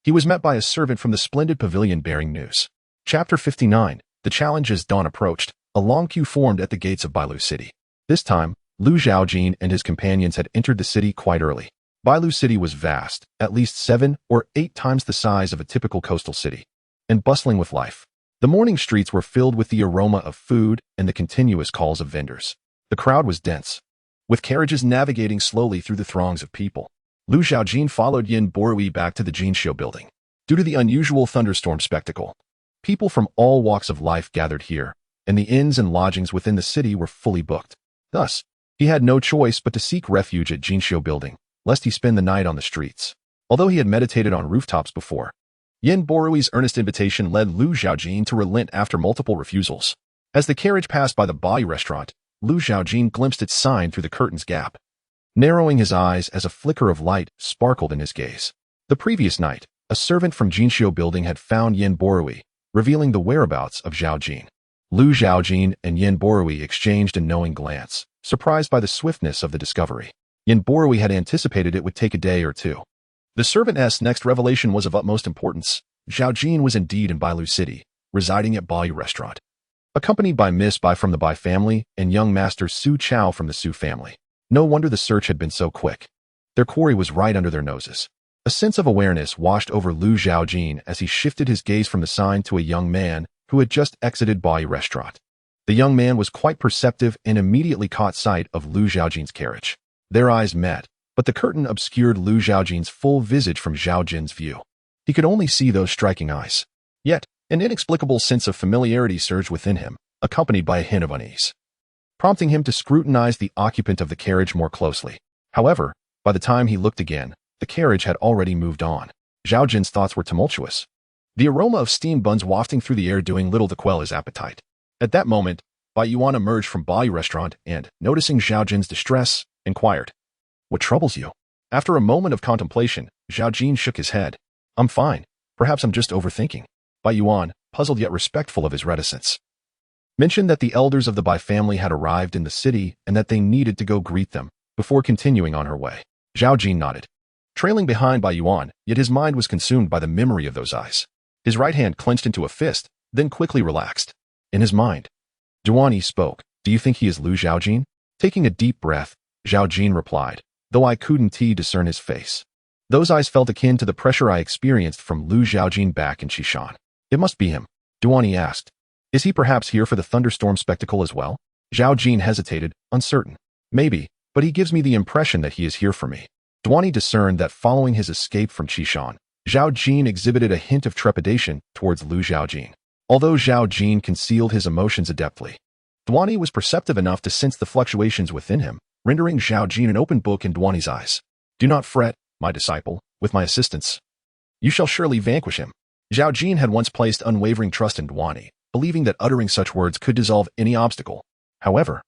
he was met by a servant from the splendid pavilion bearing news. Chapter 59. The challenge. As dawn approached, a long queue formed at the gates of Bailu City. This time, Lu Zhaojin and his companions had entered the city quite early. Bailu City was vast, at least 7 or 8 times the size of a typical coastal city, and bustling with life. The morning streets were filled with the aroma of food and the continuous calls of vendors. The crowd was dense, with carriages navigating slowly through the throngs of people. Lu Zhaojin followed Yen Borui back to the Jinxiu building. Due to the unusual thunderstorm spectacle, people from all walks of life gathered here, and the inns and lodgings within the city were fully booked. Thus, he had no choice but to seek refuge at Jinxiu building, lest he spend the night on the streets. Although he had meditated on rooftops before, Yen Borui's earnest invitation led Lu Zhaojin to relent after multiple refusals. As the carriage passed by the Bai restaurant, Lu Zhaojin glimpsed its sign through the curtain's gap, narrowing his eyes as a flicker of light sparkled in his gaze. The previous night, a servant from Jinxiu building had found Yen Borui, revealing the whereabouts of Zhaojin. Lu Zhaojin and Yen Borui exchanged a knowing glance, surprised by the swiftness of the discovery. Yen Borui had anticipated it would take a day or two. The servant's next revelation was of utmost importance. Zhaojin was indeed in Bailu City, residing at Bai restaurant, accompanied by Miss Bai from the Bai family and young master Su Chao from the Su family. No wonder the search had been so quick. Their quarry was right under their noses. A sense of awareness washed over Lu Zhaojin as he shifted his gaze from the sign to a young man who had just exited Bai restaurant. The young man was quite perceptive and immediately caught sight of Lu Zhaojin's carriage. Their eyes met, but the curtain obscured Lu Zhaojin's full visage from Zhaojin's view. He could only see those striking eyes. Yet, an inexplicable sense of familiarity surged within him, accompanied by a hint of unease, prompting him to scrutinize the occupant of the carriage more closely. However, by the time he looked again, the carriage had already moved on. Zhaojin's thoughts were tumultuous, the aroma of steamed buns wafting through the air doing little to quell his appetite. At that moment, Bai Yuan emerged from Bai restaurant and, noticing Zhaojin's distress, inquired, "What troubles you?" After a moment of contemplation, Zhaojin shook his head. "I'm fine. Perhaps I'm just overthinking." Bai Yuan, puzzled yet respectful of his reticence. Mentioned that the elders of the Bai family had arrived in the city and that they needed to go greet them before continuing on her way. Zhaojin nodded, trailing behind by Yuan, yet his mind was consumed by the memory of those eyes. His right hand clenched into a fist, then quickly relaxed. In his mind, Duani spoke. Do you think he is Lu Zhaojin? Taking a deep breath, Zhaojin replied, though I couldn't discern his face. Those eyes felt akin to the pressure I experienced from Lu Zhaojin back in Qishan. It must be him, Duani asked. Is he perhaps here for the thunderstorm spectacle as well? Zhaojin hesitated, uncertain. Maybe, but he gives me the impression that he is here for me. Duani discerned that following his escape from Qishan, Zhaojin exhibited a hint of trepidation towards Lu Zhaojin. Although Zhaojin concealed his emotions adeptly, Duani was perceptive enough to sense the fluctuations within him, rendering Zhaojin an open book in Duani's eyes. Do not fret, my disciple, with my assistance. You shall surely vanquish him. Zhaojin had once placed unwavering trust in Duani, believing that uttering such words could dissolve any obstacle. However,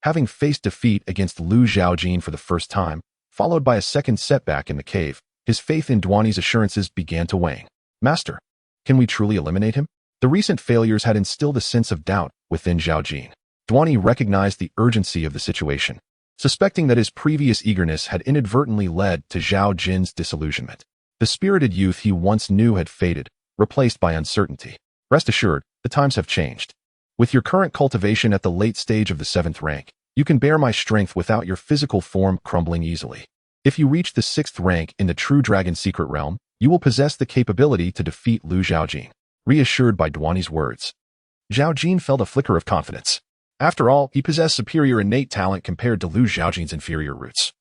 having faced defeat against Lu Zhaojin for the first time, followed by a second setback in the cave, his faith in Duani's assurances began to wane. Master, can we truly eliminate him? The recent failures had instilled a sense of doubt within Zhaojin. Duani recognized the urgency of the situation, suspecting that his previous eagerness had inadvertently led to Zhaojin's disillusionment. The spirited youth he once knew had faded, replaced by uncertainty. Rest assured, the times have changed. With your current cultivation at the late stage of the 7th rank, you can bear my strength without your physical form crumbling easily. If you reach the 6th rank in the True Dragon Secret Realm, you will possess the capability to defeat Lu Zhaojin. Reassured by Duani's words, Zhaojin felt a flicker of confidence. After all, he possessed superior innate talent compared to Lu Zhaojin's inferior roots,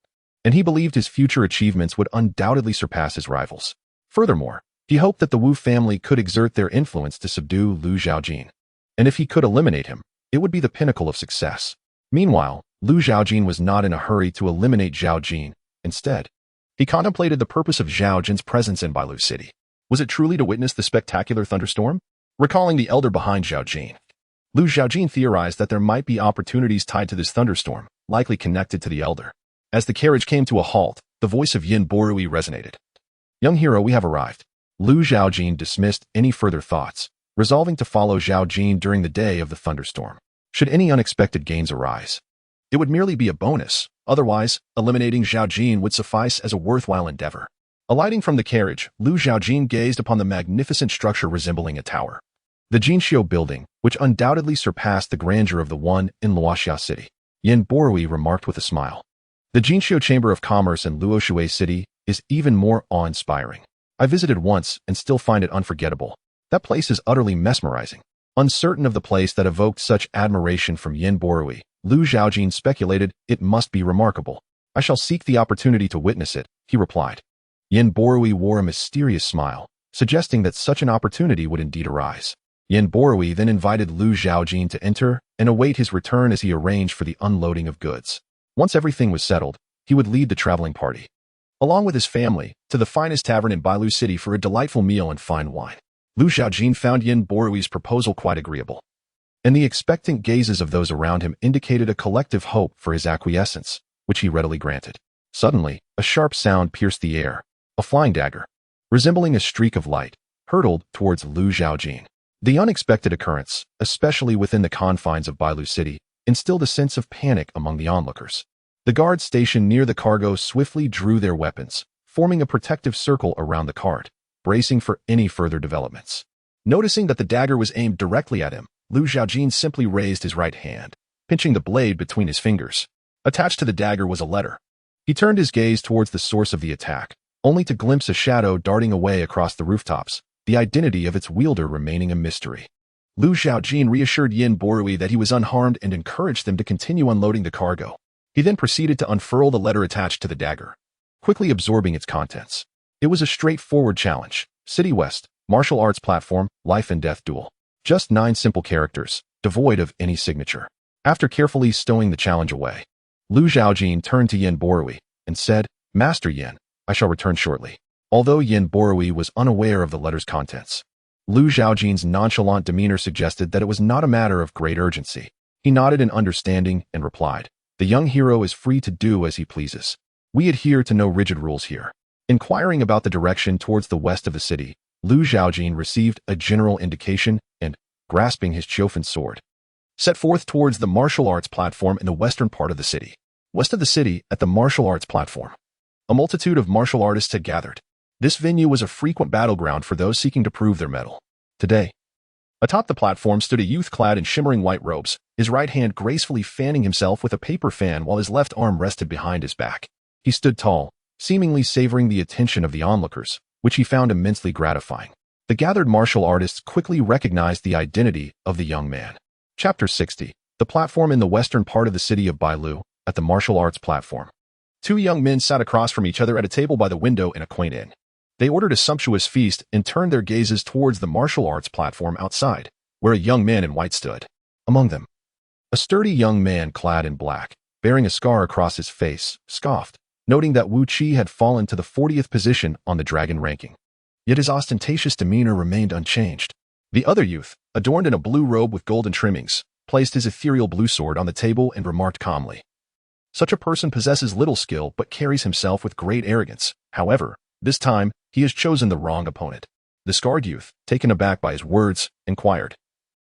and he believed his future achievements would undoubtedly surpass his rivals. Furthermore, he hoped that the Wu family could exert their influence to subdue Lu Zhaojin, and if he could eliminate him, it would be the pinnacle of success. Meanwhile, Lu Zhaojin was not in a hurry to eliminate Zhaojin. Instead, he contemplated the purpose of Zhaojin's presence in Bailu City. Was it truly to witness the spectacular thunderstorm? Recalling the elder behind Zhaojin, Lu Zhaojin theorized that there might be opportunities tied to this thunderstorm, likely connected to the elder. As the carriage came to a halt, the voice of Yin Borui resonated. Young hero, we have arrived. Lu Zhaojin dismissed any further thoughts, resolving to follow Zhaojin during the day of the thunderstorm. Should any unexpected gains arise, it would merely be a bonus. Otherwise, eliminating Zhaojin would suffice as a worthwhile endeavor. Alighting from the carriage, Lu Zhaojin gazed upon the magnificent structure resembling a tower. The Jinxiu building, which undoubtedly surpassed the grandeur of the one in Luoxia City. Yin Borui remarked with a smile. The Jinxiu Chamber of Commerce in Luoshui City is even more awe-inspiring. I visited once and still find it unforgettable. That place is utterly mesmerizing. Uncertain of the place that evoked such admiration from Yin Borui, Lu Zhaojin speculated it must be remarkable. I shall seek the opportunity to witness it, he replied. Yin Borui wore a mysterious smile, suggesting that such an opportunity would indeed arise. Yin Borui then invited Lu Zhaojin to enter and await his return as he arranged for the unloading of goods. Once everything was settled, he would lead the traveling party, along with his family, to the finest tavern in Bailu City for a delightful meal and fine wine. Lu Zhaojin found Yin Borui's proposal quite agreeable, and the expectant gazes of those around him indicated a collective hope for his acquiescence, which he readily granted. Suddenly, a sharp sound pierced the air. A flying dagger, resembling a streak of light, hurtled towards Lu Zhaojin. The unexpected occurrence, especially within the confines of Bailu City, instilled a sense of panic among the onlookers. The guards stationed near the cargo swiftly drew their weapons, forming a protective circle around the cart, bracing for any further developments. Noticing that the dagger was aimed directly at him, Lu Zhaojin simply raised his right hand, pinching the blade between his fingers. Attached to the dagger was a letter. He turned his gaze towards the source of the attack, only to glimpse a shadow darting away across the rooftops, the identity of its wielder remaining a mystery. Lu Zhaojin reassured Yin Borui that he was unharmed and encouraged them to continue unloading the cargo. He then proceeded to unfurl the letter attached to the dagger, quickly absorbing its contents. It was a straightforward challenge. City West, martial arts platform, life and death duel. Just 9 simple characters, devoid of any signature. After carefully stowing the challenge away, Lu Zhaojin turned to Yin Borui and said, Master Yin, I shall return shortly. Although Yin Borui was unaware of the letter's contents, Lu Zhaojin's nonchalant demeanor suggested that it was not a matter of great urgency. He nodded in understanding and replied, The young hero is free to do as he pleases. We adhere to no rigid rules here. Inquiring about the direction towards the west of the city, Lu Zhaojin received a general indication and, grasping his Qishan sword, set forth towards the martial arts platform in the western part of the city. West of the city, at the martial arts platform, a multitude of martial artists had gathered. This venue was a frequent battleground for those seeking to prove their mettle. Today, atop the platform stood a youth clad in shimmering white robes, his right hand gracefully fanning himself with a paper fan while his left arm rested behind his back. He stood tall, seemingly savoring the attention of the onlookers, which he found immensely gratifying. The gathered martial artists quickly recognized the identity of the young man. Chapter 60. The platform in the western part of the city of Bailu, at the martial arts platform. Two young men sat across from each other at a table by the window in a quaint inn. They ordered a sumptuous feast and turned their gazes towards the martial arts platform outside, where a young man in white stood. Among them, a sturdy young man clad in black, bearing a scar across his face, scoffed, noting that Wu Qi had fallen to the 40th position on the dragon ranking. Yet his ostentatious demeanor remained unchanged. The other youth, adorned in a blue robe with golden trimmings, placed his ethereal blue sword on the table and remarked calmly, "Such a person possesses little skill but carries himself with great arrogance. However, this time, he has chosen the wrong opponent." The scarred youth, taken aback by his words, inquired,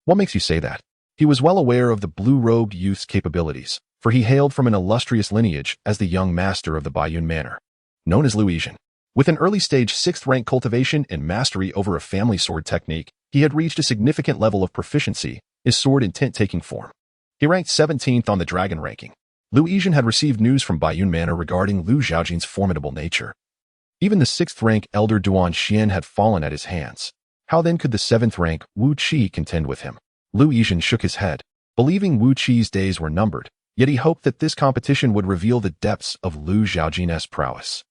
"What makes you say that?" He was well aware of the blue-robed youth's capabilities, for he hailed from an illustrious lineage as the young master of the Baiyun Manor, known as Zhaojin. With an early-stage 6th-rank cultivation and mastery over a family sword technique, he had reached a significant level of proficiency, his sword intent taking form. He ranked 17th on the dragon ranking. Zhaojin had received news from Baiyun Manor regarding Lu Zhaojin's formidable nature. Even the 6th-rank elder Duan Xian had fallen at his hands. How then could the 7th-rank Wu Qi contend with him? Zhaojin shook his head, believing Wu Qi's days were numbered, yet he hoped that this competition would reveal the depths of Lu Zhaojin's prowess.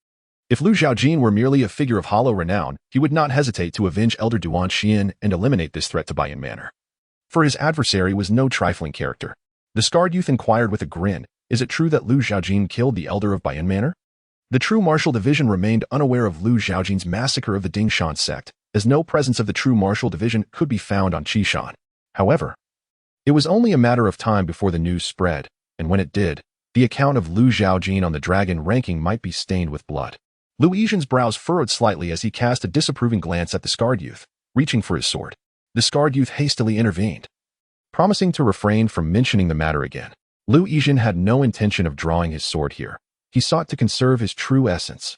If Lu Zhaojin were merely a figure of hollow renown, he would not hesitate to avenge elder Duan Xian and eliminate this threat to Baiyun Manor. For his adversary was no trifling character. The scarred youth inquired with a grin, "Is it true that Lu Zhaojin killed the elder of Baiyun Manor?" The true martial division remained unaware of Lu Zhaojin's massacre of the Dingshan sect, as no presence of the true martial division could be found on Qishan. However, it was only a matter of time before the news spread, and when it did, the account of Lu Zhaojin on the dragon ranking might be stained with blood. Zhaojin's brows furrowed slightly as he cast a disapproving glance at the scarred youth, reaching for his sword. The scarred youth hastily intervened, promising to refrain from mentioning the matter again. Zhaojin had no intention of drawing his sword here. He sought to conserve his true essence.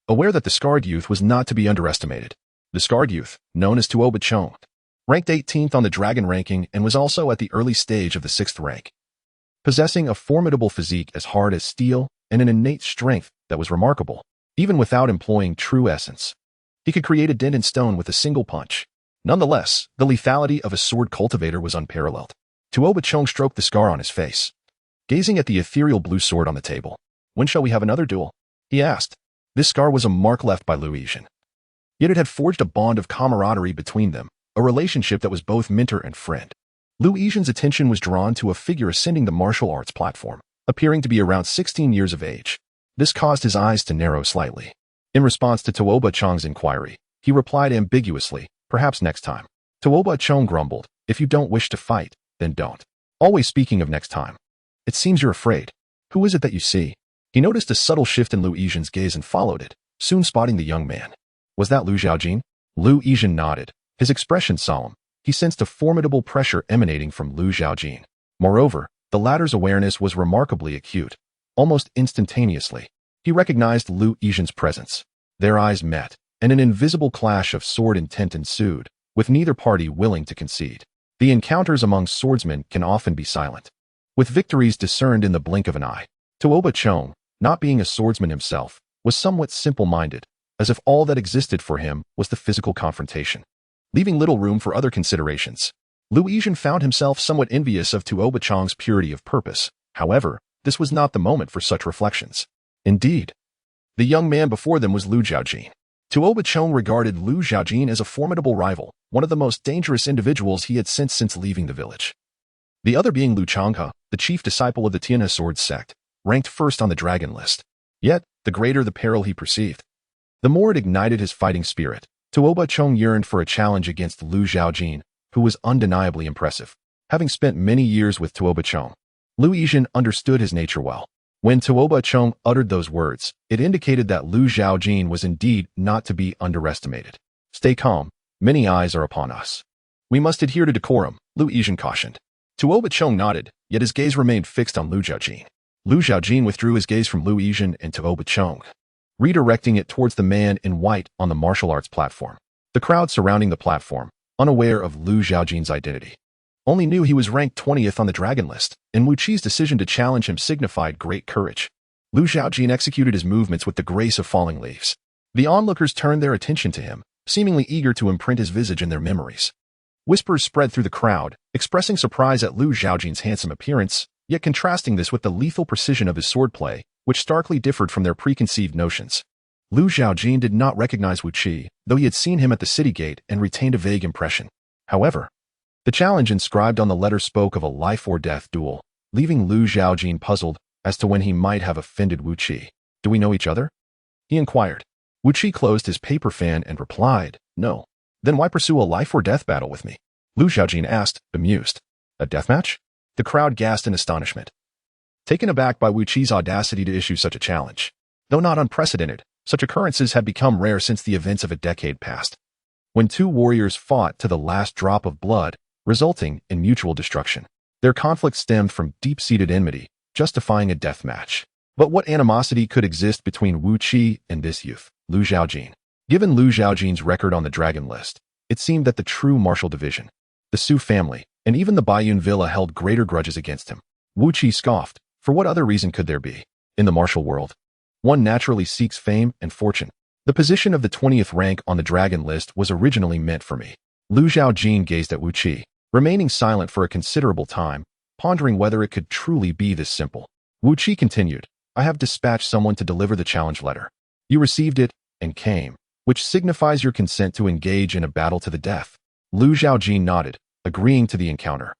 Aware that the scarred youth was not to be underestimated, the scarred youth, known as Tuo Bachong, ranked 18th on the dragon ranking and was also at the early stage of the 6th rank. Possessing a formidable physique as hard as steel and an innate strength that was remarkable, even without employing true essence. He could create a dent in stone with a single punch. Nonetheless, the lethality of a sword cultivator was unparalleled. Tuo Bachong stroked the scar on his face, gazing at the ethereal blue sword on the table. "When shall we have another duel?" he asked. This scar was a mark left by Zhaojin. Yet it had forged a bond of camaraderie between them, a relationship that was both mentor and friend. Zhaojin's attention was drawn to a figure ascending the martial arts platform, appearing to be around 16 years of age. This caused his eyes to narrow slightly. In response to Tuo Bachong's inquiry, he replied ambiguously, "Perhaps next time." Tuo Bachong grumbled, "If you don't wish to fight, then don't." Always speaking of next time. "It seems you're afraid. Who is it that you see?" He noticed a subtle shift in Zhaojin's gaze and followed it, soon spotting the young man. Was that Lu Zhaojin? Zhaojin nodded, his expression solemn. He sensed a formidable pressure emanating from Lu Zhaojin. Moreover, the latter's awareness was remarkably acute. Almost instantaneously, he recognized Zhaojin's presence. Their eyes met, and an invisible clash of sword intent ensued, with neither party willing to concede. The encounters among swordsmen can often be silent, with victories discerned in the blink of an eye. Tuo Bachong, not being a swordsman himself, was somewhat simple-minded, as if all that existed for him was the physical confrontation, leaving little room for other considerations. Zhaojin found himself somewhat envious of Tuo Bachong's purity of purpose. However, this was not the moment for such reflections. Indeed, the young man before them was Lu Zhaojin. Tuo Bachong regarded Lu Zhaojin as a formidable rival, one of the most dangerous individuals he had sensed since leaving the village. The other being Lu Changhe, the chief disciple of the Tianhe sword sect, ranked first on the dragon list. Yet, the greater the peril he perceived, the more it ignited his fighting spirit. Tuo Bachong yearned for a challenge against Lu Zhaojin, who was undeniably impressive. Having spent many years with Tuo Bachong, Zhaojin understood his nature well. When Tuo Bachong uttered those words, it indicated that Lu Zhaojin was indeed not to be underestimated. Stay calm. Many eyes are upon us. We must adhere to decorum, Lu Yizhen cautioned. Tuo Bachong nodded, yet his gaze remained fixed on Lu Zhaojin. Lu Zhaojin withdrew his gaze from Lu Yizhen and Tuo Bachong, redirecting it towards the man in white on the martial arts platform. The crowd surrounding the platform, unaware of Lu Zhaojin's identity, only knew he was ranked 20th on the dragon list, and Wu Qi's decision to challenge him signified great courage. Lu Zhaojin executed his movements with the grace of falling leaves. The onlookers turned their attention to him, seemingly eager to imprint his visage in their memories. Whispers spread through the crowd, expressing surprise at Lu Zhaojin's handsome appearance, yet contrasting this with the lethal precision of his swordplay, which starkly differed from their preconceived notions. Lu Zhaojin did not recognize Wu Qi, though he had seen him at the city gate and retained a vague impression. However, the challenge inscribed on the letter spoke of a life-or-death duel, leaving Lu Zhaojin puzzled as to when he might have offended Wu Qi. "Do we know each other?" he inquired. Wu Qi closed his paper fan and replied, "No." "Then why pursue a life-or-death battle with me?" Lu Zhaojin asked, bemused. "A deathmatch?" The crowd gasped in astonishment, taken aback by Wu Qi's audacity to issue such a challenge. Though not unprecedented, such occurrences had become rare since the events of a decade past, when two warriors fought to the last drop of blood, resulting in mutual destruction. Their conflict stemmed from deep-seated enmity, justifying a death match. But what animosity could exist between Wu Qi and this youth, Lu Zhaojin? Given Lu Zhaojin's record on the dragon list, it seemed that the true martial division, the Su family, and even the Baiyun villa held greater grudges against him. Wu Qi scoffed. For what other reason could there be? In the martial world, one naturally seeks fame and fortune. The position of the 20th rank on the dragon list was originally meant for me. Lu Zhaojin gazed at Wu Qi, remaining silent for a considerable time, pondering whether it could truly be this simple. Wu Qi continued, "I have dispatched someone to deliver the challenge letter. You received it and came, which signifies your consent to engage in a battle to the death." Lu Zhaojin nodded, agreeing to the encounter,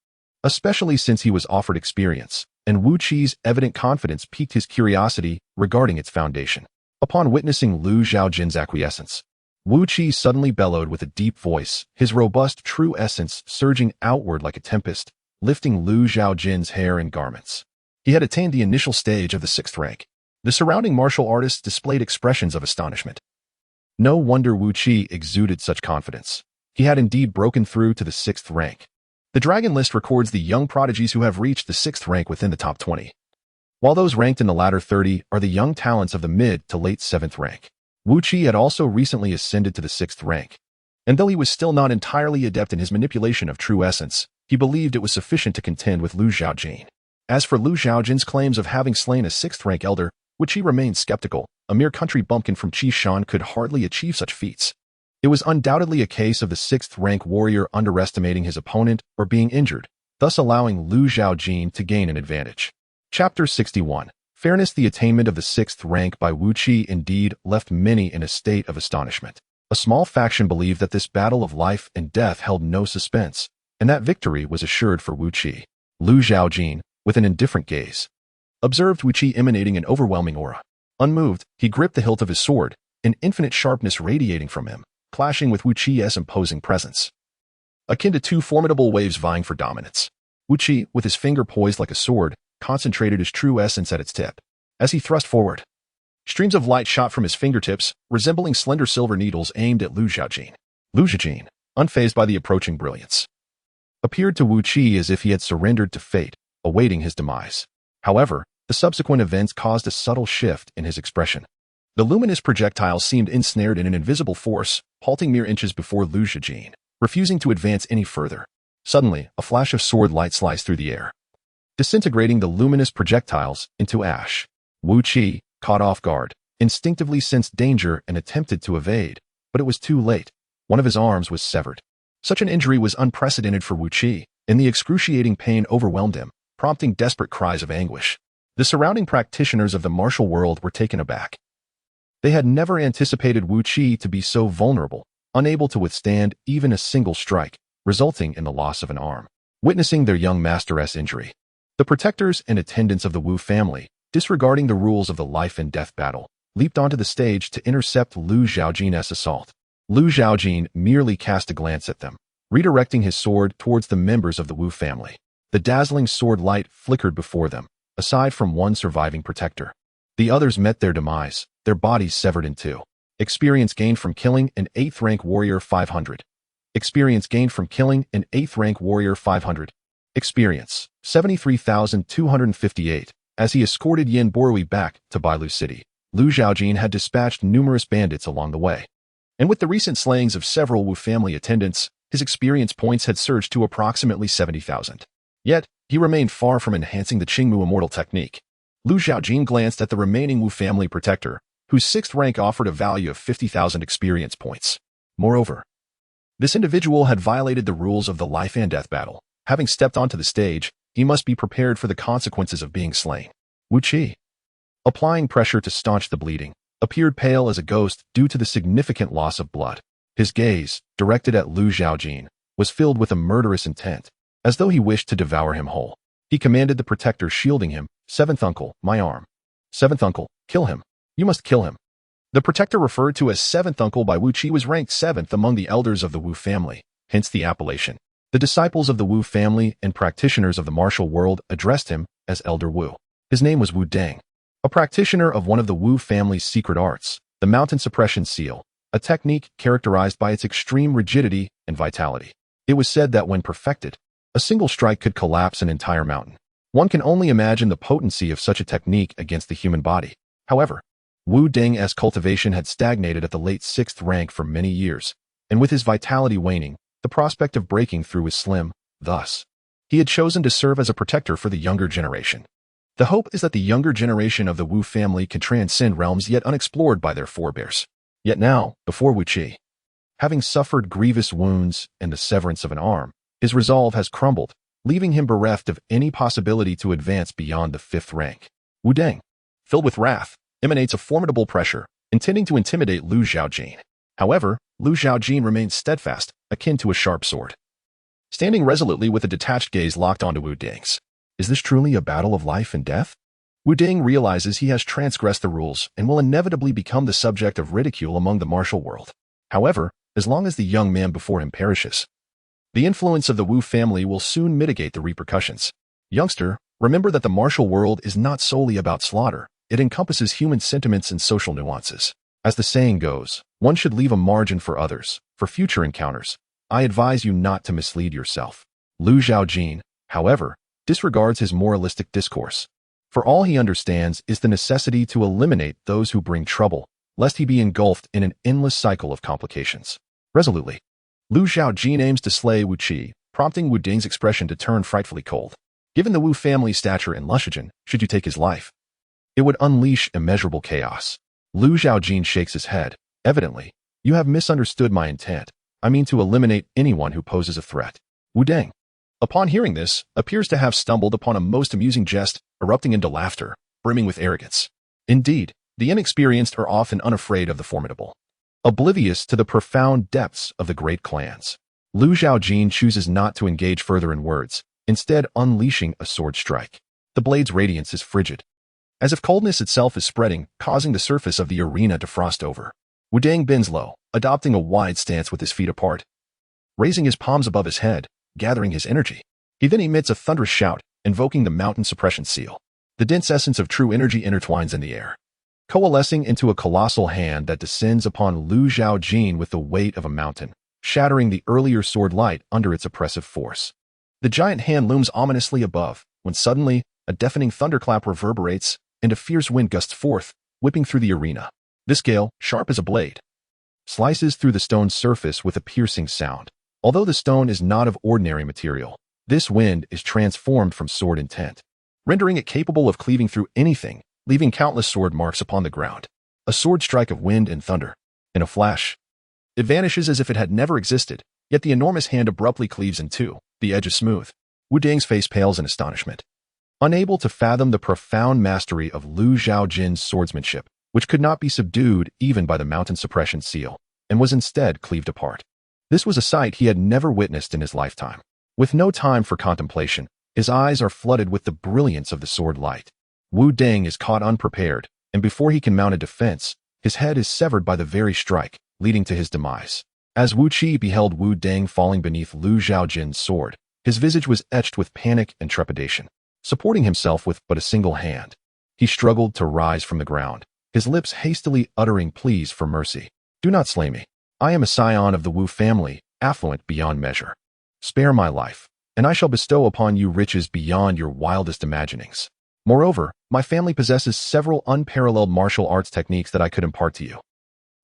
especially since he was offered experience, and Wu Qi's evident confidence piqued his curiosity regarding its foundation. Upon witnessing Lu Zhaojin's acquiescence, Wu Qi suddenly bellowed with a deep voice, his robust true essence surging outward like a tempest, lifting Lu Zhaojin's hair and garments. He had attained the initial stage of the 6th rank. The surrounding martial artists displayed expressions of astonishment. No wonder Wu Qi exuded such confidence. He had indeed broken through to the 6th rank. The dragon list records the young prodigies who have reached the 6th rank within the top 20, while those ranked in the latter 30 are the young talents of the mid to late 7th rank. Wu Qi had also recently ascended to the 6th rank, and though he was still not entirely adept in his manipulation of true essence, he believed it was sufficient to contend with Lu Zhaojin. As for Lu Zhaojin's claims of having slain a 6th rank elder, which he remained skeptical, a mere country bumpkin from Qishan could hardly achieve such feats. It was undoubtedly a case of the 6th rank warrior underestimating his opponent or being injured, thus allowing Lu Zhaojin to gain an advantage. Chapter 61. Fairness. The attainment of the 6th rank by Wu Qi indeed left many in a state of astonishment. A small faction believed that this battle of life and death held no suspense, and that victory was assured for Wu Qi. Lu Zhaojin, with an indifferent gaze, observed Wu Qi emanating an overwhelming aura. Unmoved, he gripped the hilt of his sword, an infinite sharpness radiating from him, clashing with Wu Qi's imposing presence, akin to two formidable waves vying for dominance. Wu Qi, with his finger poised like a sword, concentrated his true essence at its tip. As he thrust forward, streams of light shot from his fingertips, resembling slender silver needles aimed at Lu Zhaojin. Lu Zhaojin, unfazed by the approaching brilliance, appeared to Wu Qi as if he had surrendered to fate, awaiting his demise. However, the subsequent events caused a subtle shift in his expression. The luminous projectile seemed ensnared in an invisible force, halting mere inches before Lu Zhaojin, refusing to advance any further. Suddenly, a flash of sword light sliced through the air, disintegrating the luminous projectiles into ash. Wu Qi, caught off guard, instinctively sensed danger and attempted to evade, but it was too late. One of his arms was severed. Such an injury was unprecedented for Wu Qi, and the excruciating pain overwhelmed him, prompting desperate cries of anguish. The surrounding practitioners of the martial world were taken aback. They had never anticipated Wu Qi to be so vulnerable, unable to withstand even a single strike, resulting in the loss of an arm. Witnessing their young master's injury, the protectors and attendants of the Wu family, disregarding the rules of the life and death battle, leaped onto the stage to intercept Lu Zhaojin's assault. Lu Zhaojin merely cast a glance at them, redirecting his sword towards the members of the Wu family. The dazzling sword light flickered before them, aside from one surviving protector. The others met their demise, their bodies severed in two. Experience gained from killing an 8th rank warrior 500. Experience gained from killing an 8th rank warrior 500. Experience 73,258. As he escorted Yin Borui back to Bailu City, Lu Zhaojin had dispatched numerous bandits along the way. And with the recent slayings of several Wu family attendants, his experience points had surged to approximately 70,000. Yet, he remained far from enhancing the Qingmu immortal technique. Lu Zhaojin glanced at the remaining Wu family protector, whose 6th rank offered a value of 50,000 experience points. Moreover, this individual had violated the rules of the life and death battle. Having stepped onto the stage, he must be prepared for the consequences of being slain. Wu Qi, applying pressure to staunch the bleeding, appeared pale as a ghost due to the significant loss of blood. His gaze, directed at Lu Zhaojin, was filled with a murderous intent, as though he wished to devour him whole. He commanded the protector shielding him, 7th uncle, my arm. 7th uncle, kill him. You must kill him. The protector referred to as 7th uncle by Wu Qi was ranked 7th among the elders of the Wu family, hence the appellation. The disciples of the Wu family and practitioners of the martial world addressed him as Elder Wu. His name was Wu Deng, a practitioner of one of the Wu family's secret arts, the mountain suppression seal, a technique characterized by its extreme rigidity and vitality. It was said that when perfected, a single strike could collapse an entire mountain. One can only imagine the potency of such a technique against the human body. However, Wu Deng's cultivation had stagnated at the late 6th rank for many years, and with his vitality waning, the prospect of breaking through was slim. Thus, he had chosen to serve as a protector for the younger generation. The hope is that the younger generation of the Wu family can transcend realms yet unexplored by their forebears. Yet now, before Wu Qi, having suffered grievous wounds and the severance of an arm, his resolve has crumbled, leaving him bereft of any possibility to advance beyond the 5th rank. Wu Deng, filled with wrath, emanates a formidable pressure, intending to intimidate Lu Zhaojin. However, Lu Zhaojin remains steadfast, akin to a sharp sword. Standing resolutely with a detached gaze locked onto Wu Deng's. Is this truly a battle of life and death? Wu Deng realizes he has transgressed the rules and will inevitably become the subject of ridicule among the martial world. However, as long as the young man before him perishes, the influence of the Wu family will soon mitigate the repercussions. Youngster, remember that the martial world is not solely about slaughter. It encompasses human sentiments and social nuances. As the saying goes, one should leave a margin for others, for future encounters. I advise you not to mislead yourself. Lu Zhaojin, however, disregards his moralistic discourse. For all he understands is the necessity to eliminate those who bring trouble, lest he be engulfed in an endless cycle of complications. Resolutely, Lu Zhaojin aims to slay Wu Qi, prompting Wu Deng's expression to turn frightfully cold. Given the Wu family's stature and lushogen, should you take his life, it would unleash immeasurable chaos. Lu Zhaojin shakes his head. Evidently, you have misunderstood my intent. I mean to eliminate anyone who poses a threat. Wu Deng, upon hearing this, appears to have stumbled upon a most amusing jest, erupting into laughter, brimming with arrogance. Indeed, the inexperienced are often unafraid of the formidable, oblivious to the profound depths of the great clans. Lu Zhaojin chooses not to engage further in words, instead unleashing a sword strike. The blade's radiance is frigid, as if coldness itself is spreading, causing the surface of the arena to frost over. Wu Deng bends low, adopting a wide stance with his feet apart, raising his palms above his head, gathering his energy. He then emits a thunderous shout, invoking the mountain suppression seal. The dense essence of true energy intertwines in the air, coalescing into a colossal hand that descends upon Lu Zhaojin with the weight of a mountain, shattering the earlier sword light under its oppressive force. The giant hand looms ominously above, when suddenly, a deafening thunderclap reverberates, and a fierce wind gusts forth, whipping through the arena. This gale, sharp as a blade, slices through the stone's surface with a piercing sound. Although the stone is not of ordinary material, this wind is transformed from sword intent, rendering it capable of cleaving through anything, leaving countless sword marks upon the ground. A sword strike of wind and thunder. In a flash, it vanishes as if it had never existed, yet the enormous hand abruptly cleaves in two. The edge is smooth. Wu Deng's face pales in astonishment, unable to fathom the profound mastery of Lu Zhaojin's swordsmanship, which could not be subdued even by the mountain suppression seal, and was instead cleaved apart. This was a sight he had never witnessed in his lifetime. With no time for contemplation, his eyes are flooded with the brilliance of the sword light. Wu Deng is caught unprepared, and before he can mount a defense, his head is severed by the very strike, leading to his demise. As Wu Qi beheld Wu Deng falling beneath Lu Zhaojin's sword, his visage was etched with panic and trepidation. Supporting himself with but a single hand, he struggled to rise from the ground, his lips hastily uttering pleas for mercy. Do not slay me. I am a scion of the Wu family, affluent beyond measure. Spare my life, and I shall bestow upon you riches beyond your wildest imaginings. Moreover, my family possesses several unparalleled martial arts techniques that I could impart to you.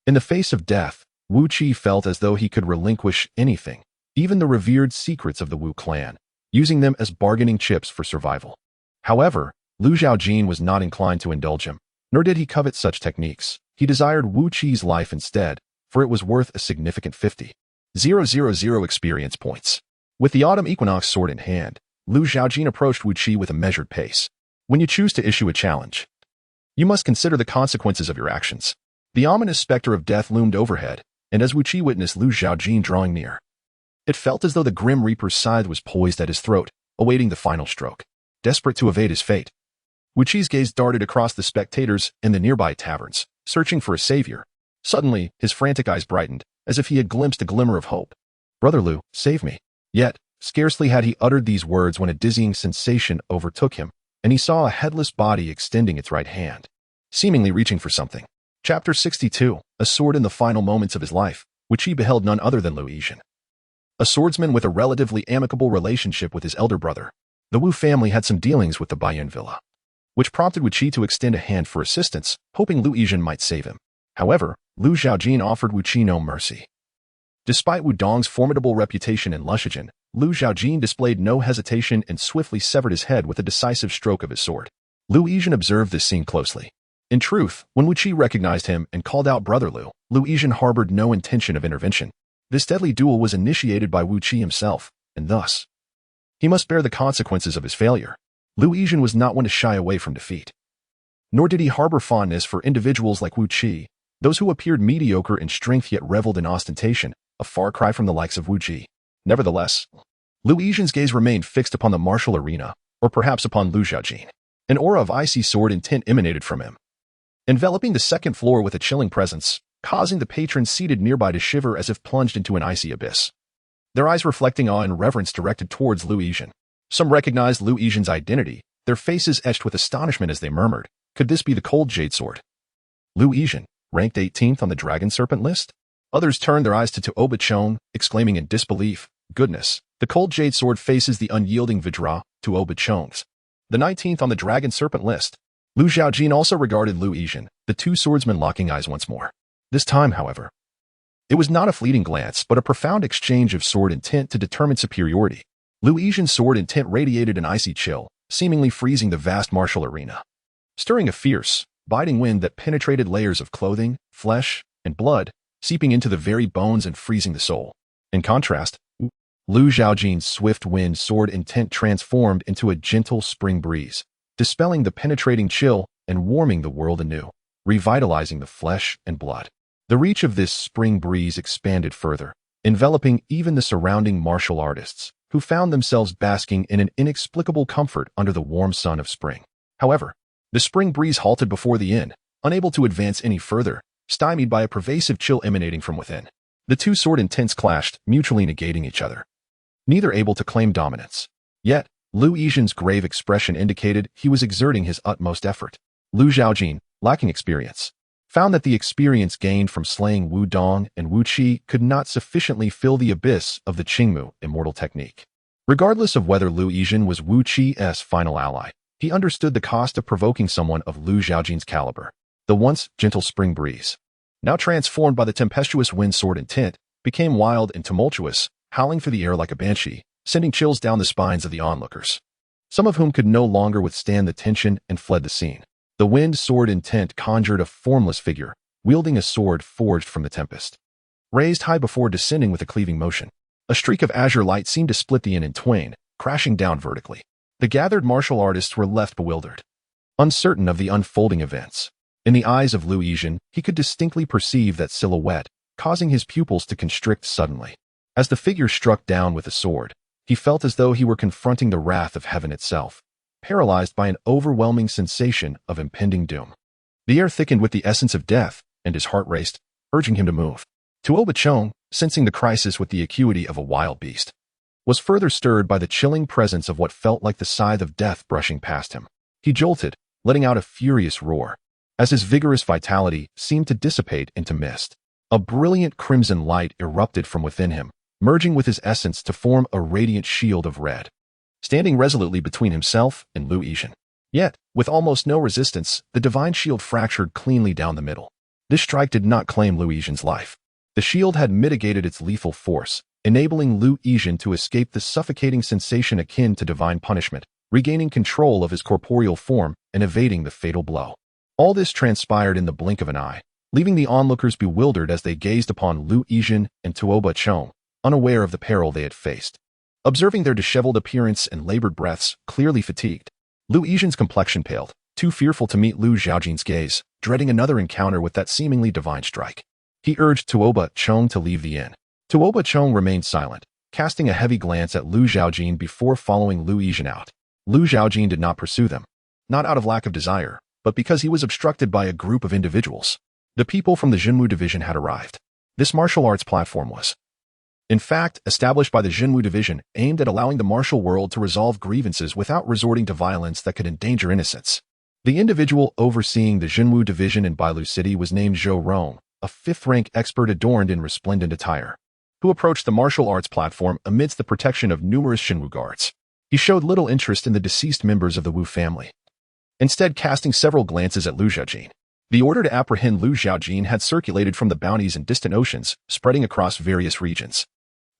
In the face of death, Wu Qi felt as though he could relinquish anything, even the revered secrets of the Wu clan, using them as bargaining chips for survival. However, Lu Zhaojin was not inclined to indulge him, nor did he covet such techniques. He desired Wu Qi's life instead, for it was worth a significant 50,000 experience points. With the autumn equinox sword in hand, Lu Zhaojin approached Wu Qi with a measured pace. When you choose to issue a challenge, you must consider the consequences of your actions. The ominous specter of death loomed overhead, and as Wu Qi witnessed Lu Zhaojin drawing near, it felt as though the Grim Reaper's scythe was poised at his throat, awaiting the final stroke. Desperate to evade his fate, Wu Qi's gaze darted across the spectators in the nearby taverns, searching for a savior. Suddenly, his frantic eyes brightened, as if he had glimpsed a glimmer of hope. Brother Lu, save me. Yet, scarcely had he uttered these words when a dizzying sensation overtook him, and he saw a headless body extending its right hand, seemingly reaching for something. Chapter 62, a sword in the final moments of his life, Wu Qi beheld none other than Zhaojin. A swordsman with a relatively amicable relationship with his elder brother. The Wu family had some dealings with the Baiyun villa, which prompted Wu Qi to extend a hand for assistance, hoping Zhaojin might save him. However, Lu Zhaojin offered Wu Qi no mercy. Despite Wu Dong's formidable reputation in Lushagen, Lu Zhaojin displayed no hesitation and swiftly severed his head with a decisive stroke of his sword. Zhaojin observed this scene closely. In truth, when Wu Qi recognized him and called out Brother Lu, Zhaojin harbored no intention of intervention. This deadly duel was initiated by Wu Qi himself, and thus, he must bear the consequences of his failure. Zhaojin was not one to shy away from defeat. Nor did he harbor fondness for individuals like Wu Qi, those who appeared mediocre in strength yet reveled in ostentation, a far cry from the likes of Wu Qi. Nevertheless, Zhaojin's gaze remained fixed upon the martial arena, or perhaps upon Lu Zhaojin. An aura of icy sword intent emanated from him, enveloping the second floor with a chilling presence, causing the patrons seated nearby to shiver as if plunged into an icy abyss. Their eyes reflecting awe and reverence directed towards Zhaojin. Some recognized Zhaojin's identity, their faces etched with astonishment as they murmured, could this be the cold jade sword? Zhaojin, ranked 18th on the dragon serpent list? Others turned their eyes to Obachong, exclaiming in disbelief, goodness, the cold jade sword faces the unyielding Vidra, Obachong's, the 19th on the dragon serpent list. Lu Zhaojin also regarded Zhaojin, the two swordsmen locking eyes once more. This time, however, it was not a fleeting glance, but a profound exchange of sword intent to determine superiority. Zhaojin's sword intent radiated an icy chill, seemingly freezing the vast martial arena, stirring a fierce, biting wind that penetrated layers of clothing, flesh, and blood, seeping into the very bones and freezing the soul. In contrast, Lu Zhaojin's swift wind sword intent transformed into a gentle spring breeze, dispelling the penetrating chill and warming the world anew, revitalizing the flesh and blood. The reach of this spring breeze expanded further, enveloping even the surrounding martial artists, who found themselves basking in an inexplicable comfort under the warm sun of spring. However, the spring breeze halted before the inn, unable to advance any further, stymied by a pervasive chill emanating from within. The two sword intents clashed, mutually negating each other, neither able to claim dominance. Yet, Zhaojin's grave expression indicated he was exerting his utmost effort. Lu Zhaojin, lacking experience, found that the experience gained from slaying Wu Dong and Wu Qi could not sufficiently fill the abyss of the Qingmu immortal technique. Regardless of whether Zhaojin was Wu Qi's final ally, he understood the cost of provoking someone of Lu Zhaojin's caliber. The once gentle spring breeze, now transformed by the tempestuous wind sword intent, became wild and tumultuous, howling through the air like a banshee, sending chills down the spines of the onlookers, some of whom could no longer withstand the tension and fled the scene. The wind sword intent conjured a formless figure, wielding a sword forged from the tempest, raised high before descending with a cleaving motion. A streak of azure light seemed to split the inn in twain, crashing down vertically. The gathered martial artists were left bewildered, uncertain of the unfolding events. In the eyes of Zhaojin, he could distinctly perceive that silhouette, causing his pupils to constrict suddenly. As the figure struck down with a sword, he felt as though he were confronting the wrath of heaven itself, paralyzed by an overwhelming sensation of impending doom. The air thickened with the essence of death, and his heart raced, urging him to move. Obachong, sensing the crisis with the acuity of a wild beast, was further stirred by the chilling presence of what felt like the scythe of death brushing past him. He jolted, letting out a furious roar, as his vigorous vitality seemed to dissipate into mist. A brilliant crimson light erupted from within him, merging with his essence to form a radiant shield of red, standing resolutely between himself and Zhaojin. Yet, with almost no resistance, the divine shield fractured cleanly down the middle. This strike did not claim Zhaojin's life. The shield had mitigated its lethal force, enabling Zhaojin to escape the suffocating sensation akin to divine punishment, regaining control of his corporeal form and evading the fatal blow. All this transpired in the blink of an eye, leaving the onlookers bewildered as they gazed upon Zhaojin and Tuoba Chong, unaware of the peril they had faced. Observing their disheveled appearance and labored breaths, clearly fatigued, Zhaojin's complexion paled, too fearful to meet Zhaojin's gaze, dreading another encounter with that seemingly divine strike. He urged Tuoba Chong to leave the inn. Tuoba Chong remained silent, casting a heavy glance at Zhaojin before following Zhaojin out. Zhaojin did not pursue them, not out of lack of desire, but because he was obstructed by a group of individuals. The people from the Jinwu division had arrived. This martial arts platform was, in fact, established by the Jinwu division, aimed at allowing the martial world to resolve grievances without resorting to violence that could endanger innocents. The individual overseeing the Jinwu division in Bailu City was named Zhao, a fifth-rank expert adorned in resplendent attire, who approached the martial arts platform amidst the protection of numerous Jinwu guards. He showed little interest in the deceased members of the Wu family, instead casting several glances at Zhaojin. The order to apprehend Zhaojin had circulated from the bounties in distant oceans, spreading across various regions.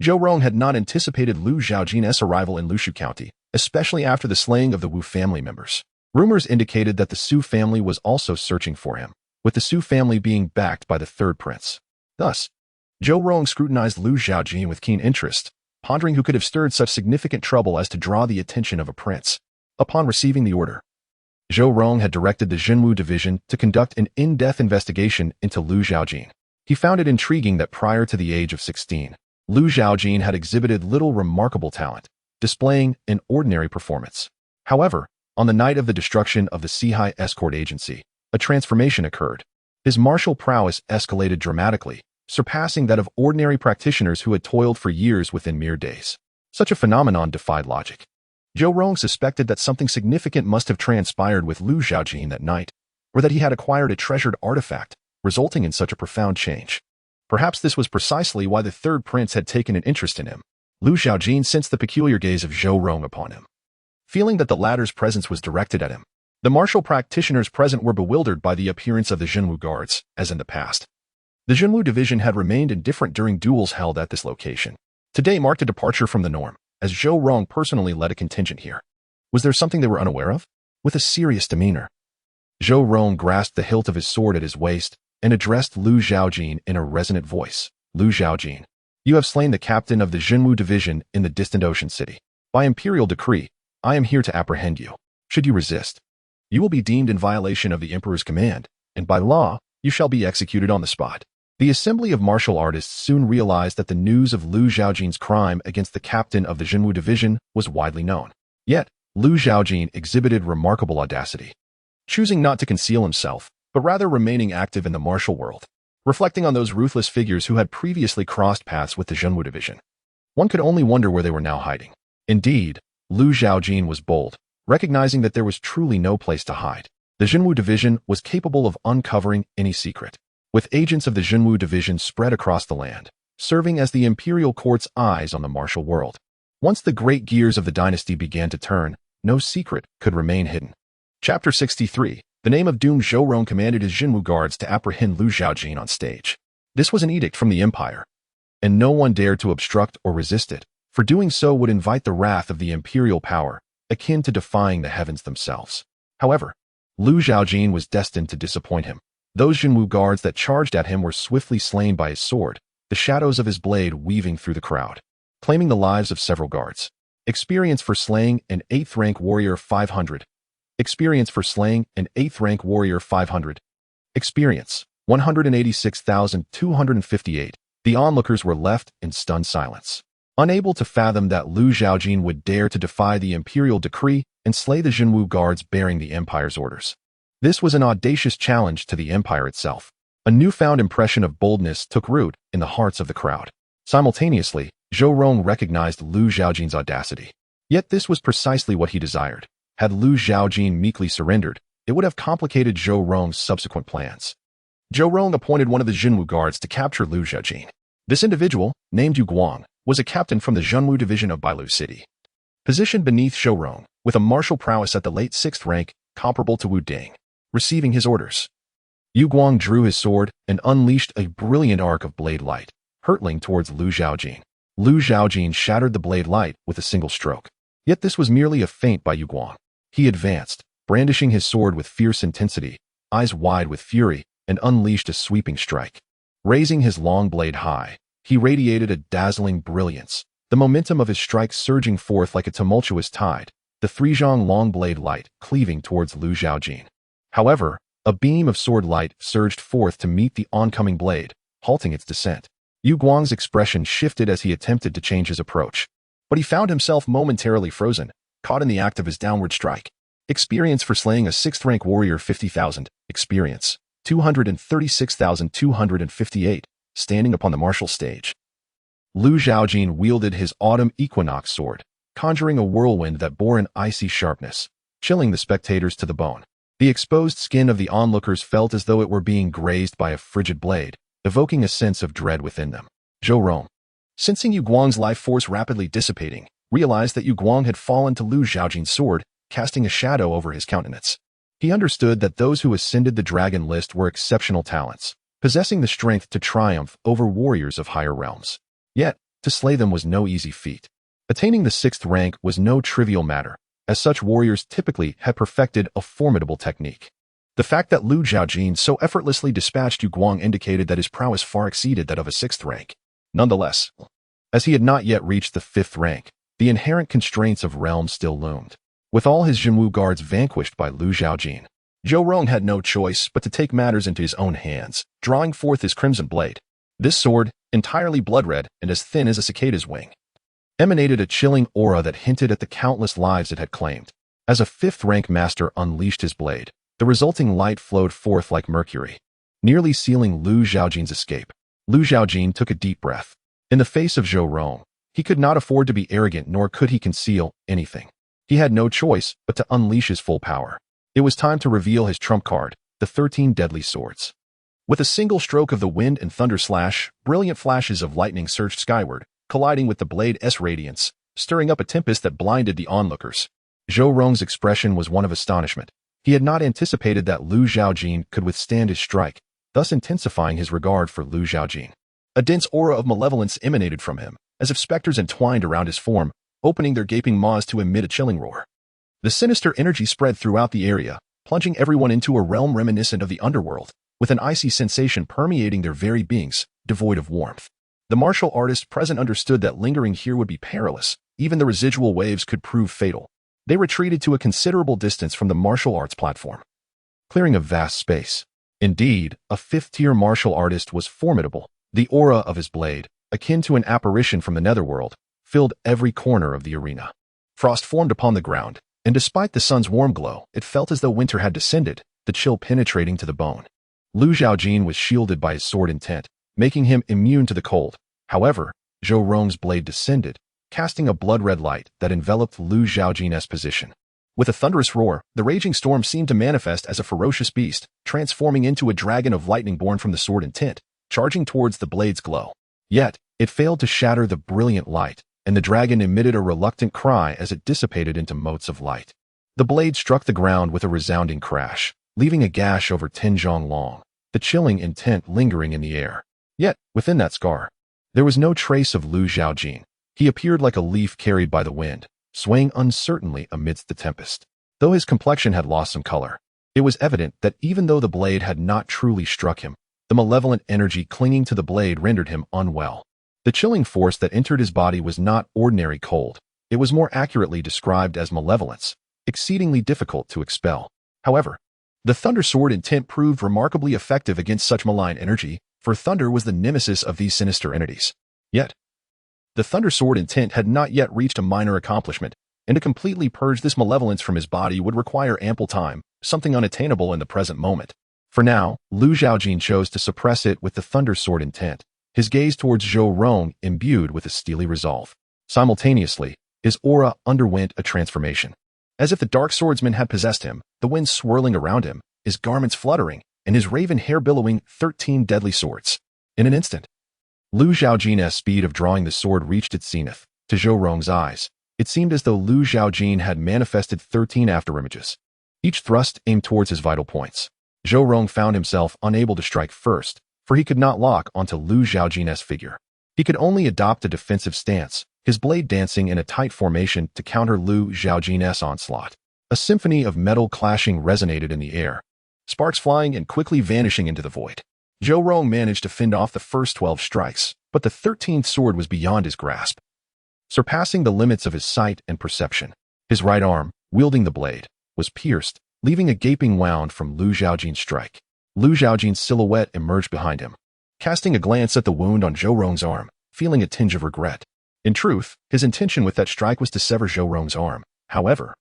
Zhao had not anticipated Zhaojin's arrival in Lushu County, especially after the slaying of the Wu family members. Rumors indicated that the Su family was also searching for him, with the Su family being backed by the third prince. Thus, Zhao scrutinized Zhaojin with keen interest, pondering who could have stirred such significant trouble as to draw the attention of a prince. Upon receiving the order, Zhao had directed the Jinwu division to conduct an in-depth investigation into Zhaojin. He found it intriguing that prior to the age of 16, Zhaojin had exhibited little remarkable talent, displaying an ordinary performance. However, on the night of the destruction of the Sihai escort agency, a transformation occurred. His martial prowess escalated dramatically, surpassing that of ordinary practitioners who had toiled for years within mere days. Such a phenomenon defied logic. Zhao suspected that something significant must have transpired with Zhaojin that night, or that he had acquired a treasured artifact, resulting in such a profound change. Perhaps this was precisely why the third prince had taken an interest in him. Zhaojin sensed the peculiar gaze of Zhao upon him. Feeling that the latter's presence was directed at him, the martial practitioners present were bewildered by the appearance of the Jinwu guards, as in the past. The Jinwu division had remained indifferent during duels held at this location. Today marked a departure from the norm, as Zhao personally led a contingent here. Was there something they were unaware of? With a serious demeanor, Zhao grasped the hilt of his sword at his waist and addressed Zhaojin in a resonant voice. Zhaojin, you have slain the captain of the Jinwu division in the distant ocean city. By imperial decree, I am here to apprehend you. Should you resist, you will be deemed in violation of the emperor's command, and by law, you shall be executed on the spot. The assembly of martial artists soon realized that the news of Zhaojin's crime against the captain of the Jinwu division was widely known. Yet, Zhaojin exhibited remarkable audacity, choosing not to conceal himself, but rather remaining active in the martial world. Reflecting on those ruthless figures who had previously crossed paths with the Jinwu division, one could only wonder where they were now hiding. Indeed, Zhaojin was bold, recognizing that there was truly no place to hide. The Jinwu division was capable of uncovering any secret, with agents of the Jinwu division spread across the land, serving as the imperial court's eyes on the martial world. Once the great gears of the dynasty began to turn, no secret could remain hidden. Chapter 63. The name of Doom. Zhao commanded his Jinwu guards to apprehend Zhaojin on stage. This was an edict from the empire, and no one dared to obstruct or resist it, for doing so would invite the wrath of the imperial power, akin to defying the heavens themselves. However, Zhaojin was destined to disappoint him. Those Jinwu guards that charged at him were swiftly slain by his sword, the shadows of his blade weaving through the crowd, claiming the lives of several guards. Experience for slaying an 8th rank warrior 500. Experience for slaying an 8th rank warrior 500. Experience 186,258. The onlookers were left in stunned silence, unable to fathom that Zhaojin would dare to defy the imperial decree and slay the Jinwu guards bearing the empire's orders. This was an audacious challenge to the empire itself. A newfound impression of boldness took root in the hearts of the crowd. Simultaneously, Zhao recognized Zhaojin's audacity. Yet this was precisely what he desired. Had Zhaojin meekly surrendered, it would have complicated Zhou Rong's subsequent plans. Zhou Rong appointed one of the Jinwu guards to capture Lu Zhaojin. This individual, named Yu Guang, was a captain from the Zhenwu division of Bailu City. Positioned beneath Zhou Rong, with a martial prowess at the late 6th rank, comparable to Wu Ding. Receiving his orders, Yu Guang drew his sword and unleashed a brilliant arc of blade light, hurtling towards Lu Zhaojin. Lu Zhaojin shattered the blade light with a single stroke. Yet this was merely a feint by Yu Guang. He advanced, brandishing his sword with fierce intensity, eyes wide with fury, and unleashed a sweeping strike. Raising his long blade high, he radiated a dazzling brilliance, the momentum of his strike surging forth like a tumultuous tide, the 3-zhang long blade light cleaving towards Lu Zhaojin. However, a beam of sword light surged forth to meet the oncoming blade, halting its descent. Yu Guang's expression shifted as he attempted to change his approach, but he found himself momentarily frozen, caught in the act of his downward strike. Experience for slaying a 6th rank warrior 50,000, experience 236,258, standing upon the martial stage. Lu Zhaojin wielded his autumn equinox sword, conjuring a whirlwind that bore an icy sharpness, chilling the spectators to the bone. The exposed skin of the onlookers felt as though it were being grazed by a frigid blade, evoking a sense of dread within them. Zhou Rong, sensing Yu Guang's life force rapidly dissipating, realized that Yu Guang had fallen to Lu Zhaojin's sword, casting a shadow over his countenance. He understood that those who ascended the dragon list were exceptional talents, possessing the strength to triumph over warriors of higher realms. Yet, to slay them was no easy feat. Attaining the 6th rank was no trivial matter, as such warriors typically had perfected a formidable technique. The fact that Lu Zhaojin so effortlessly dispatched Yu Guang indicated that his prowess far exceeded that of a 6th rank. Nonetheless, as he had not yet reached the 5th rank, the inherent constraints of realms still loomed. With all his Jinwu guards vanquished by Lu Zhaojin, Zhou Rong had no choice but to take matters into his own hands, drawing forth his crimson blade. This sword, entirely blood-red and as thin as a cicada's wing, emanated a chilling aura that hinted at the countless lives it had claimed. As a 5th rank master unleashed his blade, the resulting light flowed forth like mercury, nearly sealing Lu Zhaojin's escape. Lu Zhaojin took a deep breath. In the face of Zhou Rong, he could not afford to be arrogant, nor could he conceal anything. He had no choice but to unleash his full power. It was time to reveal his trump card, the 13 deadly swords. With a single stroke of the wind and thunder slash, brilliant flashes of lightning surged skyward, colliding with the blade's radiance, stirring up a tempest that blinded the onlookers. Zhou Rong's expression was one of astonishment. He had not anticipated that Lu Zhaojin could withstand his strike, thus intensifying his regard for Lu Zhaojin. A dense aura of malevolence emanated from him, as if specters entwined around his form, opening their gaping maws to emit a chilling roar. The sinister energy spread throughout the area, plunging everyone into a realm reminiscent of the underworld, with an icy sensation permeating their very beings, devoid of warmth. The martial artists present understood that lingering here would be perilous. Even the residual waves could prove fatal. They retreated to a considerable distance from the martial arts platform, clearing a vast space. Indeed, a 5th-tier martial artist was formidable. The aura of his blade, akin to an apparition from the netherworld, filled every corner of the arena. Frost formed upon the ground, and despite the sun's warm glow, it felt as though winter had descended, the chill penetrating to the bone. Lu Zhaojin was shielded by his sword intent, making him immune to the cold. However, Zhou Rong's blade descended, casting a blood-red light that enveloped Lu Zhaojin's position. With a thunderous roar, the raging storm seemed to manifest as a ferocious beast, transforming into a dragon of lightning born from the sword intent, charging towards the blade's glow. Yet, it failed to shatter the brilliant light, and the dragon emitted a reluctant cry as it dissipated into motes of light. The blade struck the ground with a resounding crash, leaving a gash over 10 zhang long, the chilling intent lingering in the air. Yet, within that scar, there was no trace of Lu Zhaojin. He appeared like a leaf carried by the wind, swaying uncertainly amidst the tempest. Though his complexion had lost some color, it was evident that even though the blade had not truly struck him, the malevolent energy clinging to the blade rendered him unwell. The chilling force that entered his body was not ordinary cold. It was more accurately described as malevolence, exceedingly difficult to expel. However, the Thunder Sword intent proved remarkably effective against such malign energy, for thunder was the nemesis of these sinister entities. Yet, the Thunder Sword intent had not yet reached a minor accomplishment, and to completely purge this malevolence from his body would require ample time, something unattainable in the present moment. For now, Lu Zhaojin chose to suppress it with the Thunder Sword intent, his gaze towards Zhou Rong imbued with a steely resolve. Simultaneously, his aura underwent a transformation. As if the dark swordsman had possessed him, the wind swirling around him, his garments fluttering, and his raven hair billowing 13 deadly swords. In an instant, Lu Zhaojin's speed of drawing the sword reached its zenith. To Zhou Rong's eyes, it seemed as though Lu Zhaojin had manifested 13 afterimages, each thrust aimed towards his vital points. Zhou Rong found himself unable to strike first, for he could not lock onto Lu Zhaojin's figure. He could only adopt a defensive stance, his blade dancing in a tight formation to counter Lu Zhaojin's onslaught. A symphony of metal clashing resonated in the air, sparks flying and quickly vanishing into the void. Zhou Rong managed to fend off the first 12 strikes, but the 13th sword was beyond his grasp, surpassing the limits of his sight and perception. His right arm, wielding the blade, was pierced, leaving a gaping wound from Lu Zhaojin's strike. Lu Zhaojin's silhouette emerged behind him, casting a glance at the wound on Zhou Rong's arm, feeling a tinge of regret. In truth, his intention with that strike was to sever Zhou Rong's arm. However,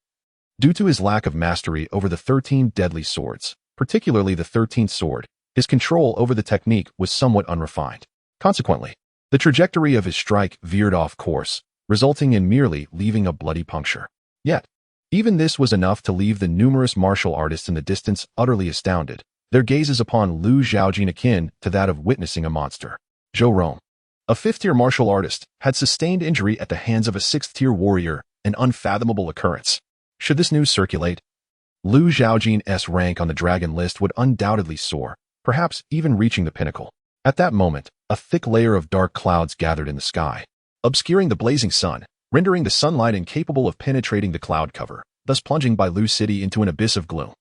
due to his lack of mastery over the 13 deadly swords, particularly the 13th sword, his control over the technique was somewhat unrefined. Consequently, the trajectory of his strike veered off course, resulting in merely leaving a bloody puncture. Yet, even this was enough to leave the numerous martial artists in the distance utterly astounded, their gazes upon Lu Zhaojin akin to that of witnessing a monster. Zhou Rong, a 5th-tier martial artist, had sustained injury at the hands of a 6th-tier warrior, an unfathomable occurrence. Should this news circulate, Lu Zhaojin's rank on the dragon list would undoubtedly soar, perhaps even reaching the pinnacle. At that moment, a thick layer of dark clouds gathered in the sky, obscuring the blazing sun, rendering the sunlight incapable of penetrating the cloud cover, thus plunging Bailu City into an abyss of gloom.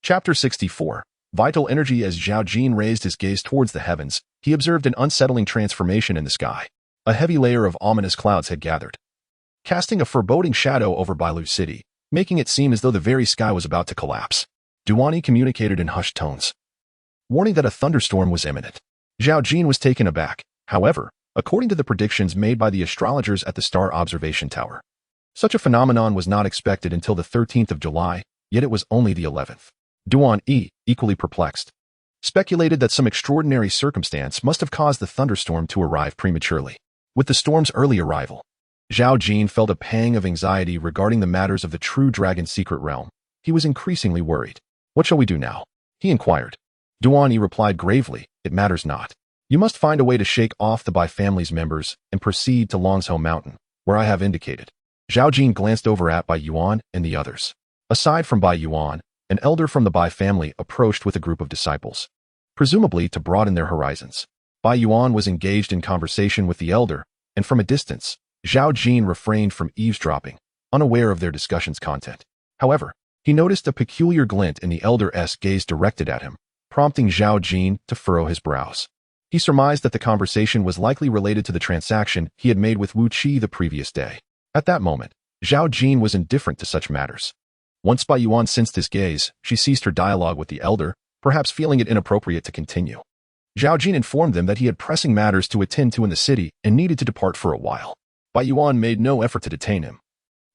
Chapter 64. Vital energy. As Zhaojin raised his gaze towards the heavens, he observed an unsettling transformation in the sky. A heavy layer of ominous clouds had gathered, casting a foreboding shadow over Bailu City, making it seem as though the very sky was about to collapse. Duani communicated in hushed tones, warning that a thunderstorm was imminent. Zhaojin was taken aback. However, according to the predictions made by the astrologers at the Star Observation Tower, such a phenomenon was not expected until the 13th of July, yet it was only the 11th. Duan, equally perplexed, speculated that some extraordinary circumstance must have caused the thunderstorm to arrive prematurely. With the storm's early arrival, Zhaojin felt a pang of anxiety regarding the matters of the true dragon's secret realm. He was increasingly worried. "What shall we do now?" he inquired. Duan replied gravely, "It matters not. You must find a way to shake off the Bai family's members and proceed to Longzhou Mountain, where I have indicated." Zhaojin glanced over at Bai Yuan and the others. Aside from Bai Yuan, an elder from the Bai family approached with a group of disciples, presumably to broaden their horizons. Bai Yuan was engaged in conversation with the elder, and from a distance, Zhaojin refrained from eavesdropping, unaware of their discussion's content. However, he noticed a peculiar glint in the elder's gaze directed at him, prompting Zhaojin to furrow his brows. He surmised that the conversation was likely related to the transaction he had made with Wu Qi the previous day. At that moment, Zhaojin was indifferent to such matters. Once Bai Yuan sensed his gaze, she ceased her dialogue with the elder, perhaps feeling it inappropriate to continue. Zhaojin informed them that he had pressing matters to attend to in the city and needed to depart for a while. Bai Yuan made no effort to detain him.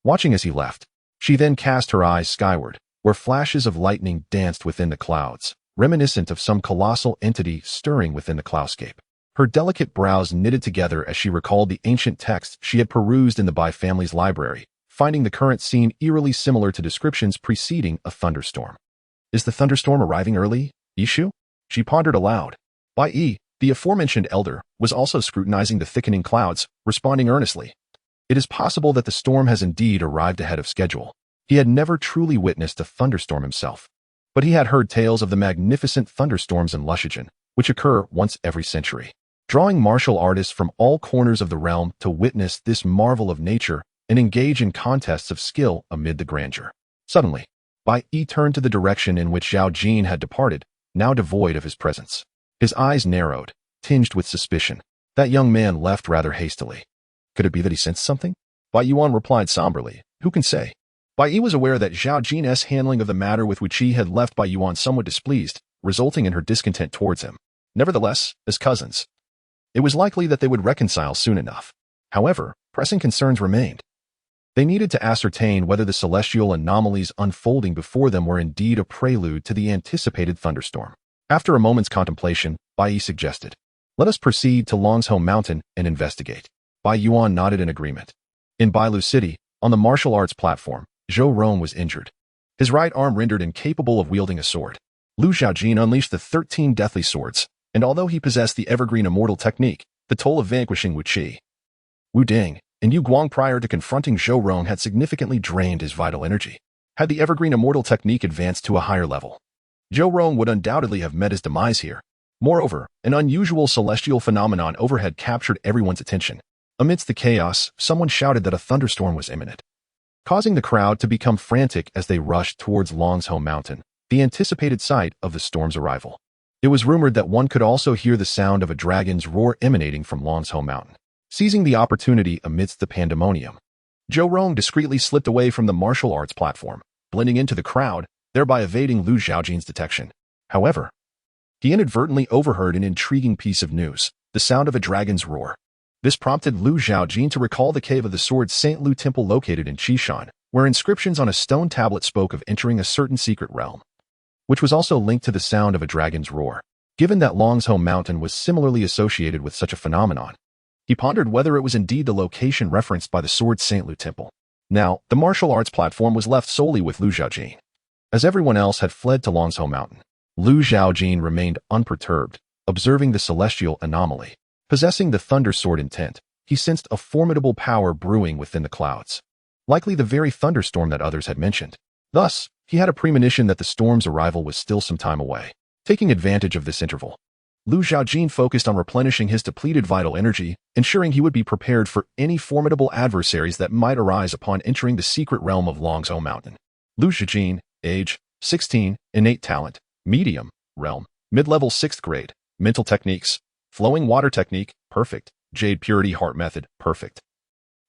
Watching as he left, she then cast her eyes skyward, where flashes of lightning danced within the clouds, reminiscent of some colossal entity stirring within the cloudscape. Her delicate brows knitted together as she recalled the ancient texts she had perused in the Bai family's library, finding the current scene eerily similar to descriptions preceding a thunderstorm. "Is the thunderstorm arriving early, Ishu?" she pondered aloud. Bai, the aforementioned elder, was also scrutinizing the thickening clouds, responding earnestly. It is possible that the storm has indeed arrived ahead of schedule. He had never truly witnessed a thunderstorm himself, but he had heard tales of the magnificent thunderstorms in Lushijan, which occur once every century, drawing martial artists from all corners of the realm to witness this marvel of nature and engage in contests of skill amid the grandeur. Suddenly, Bai turned to the direction in which Zhaojin had departed, now devoid of his presence. His eyes narrowed, tinged with suspicion. That young man left rather hastily. Could it be that he sensed something? Bai Yuan replied somberly, "Who can say?" Bai was aware that Zhaojin's handling of the matter with Wu Qi had left Bai Yuan somewhat displeased, resulting in her discontent towards him. Nevertheless, as cousins, it was likely that they would reconcile soon enough. However, pressing concerns remained. They needed to ascertain whether the celestial anomalies unfolding before them were indeed a prelude to the anticipated thunderstorm. After a moment's contemplation, Bai suggested, "Let us proceed to Longzhou Mountain and investigate." Bai Yuan nodded in agreement. In Bailu City, on the martial arts platform, Zhaojin was injured, his right arm rendered incapable of wielding a sword. Zhaojin unleashed the 13 deathly swords, and although he possessed the evergreen immortal technique, the toll of vanquishing Wu Ding and Yu Guang prior to confronting Zhaojin had significantly drained his vital energy. Had the evergreen immortal technique advanced to a higher level, Zhaojin would undoubtedly have met his demise here. Moreover, an unusual celestial phenomenon overhead captured everyone's attention. Amidst the chaos, someone shouted that a thunderstorm was imminent, causing the crowd to become frantic as they rushed towards Long's home mountain, the anticipated site of the storm's arrival. It was rumored that one could also hear the sound of a dragon's roar emanating from Long's home mountain. Seizing the opportunity amidst the pandemonium, Zhaojin discreetly slipped away from the martial arts platform, blending into the crowd, thereby evading Zhaojin's detection. However, he inadvertently overheard an intriguing piece of news, the sound of a dragon's roar. This prompted Zhaojin to recall the cave of the Sword St. Lu Temple located in Qishan, where inscriptions on a stone tablet spoke of entering a certain secret realm, which was also linked to the sound of a dragon's roar. Given that Long's home mountain was similarly associated with such a phenomenon, he pondered whether it was indeed the location referenced by the Sword St. Lu Temple. Now, the martial arts platform was left solely with Zhaojin, as everyone else had fled to Long's home mountain. Zhaojin remained unperturbed, observing the celestial anomaly. Possessing the thunder sword intent, he sensed a formidable power brewing within the clouds, likely the very thunderstorm that others had mentioned. Thus, he had a premonition that the storm's arrival was still some time away. Taking advantage of this interval, Zhaojin focused on replenishing his depleted vital energy, ensuring he would be prepared for any formidable adversaries that might arise upon entering the secret realm of Long's home mountain. Zhaojin, age, 16, innate talent, medium, realm, mid-level 6th grade, mental techniques, flowing water technique, perfect, jade purity heart method, perfect.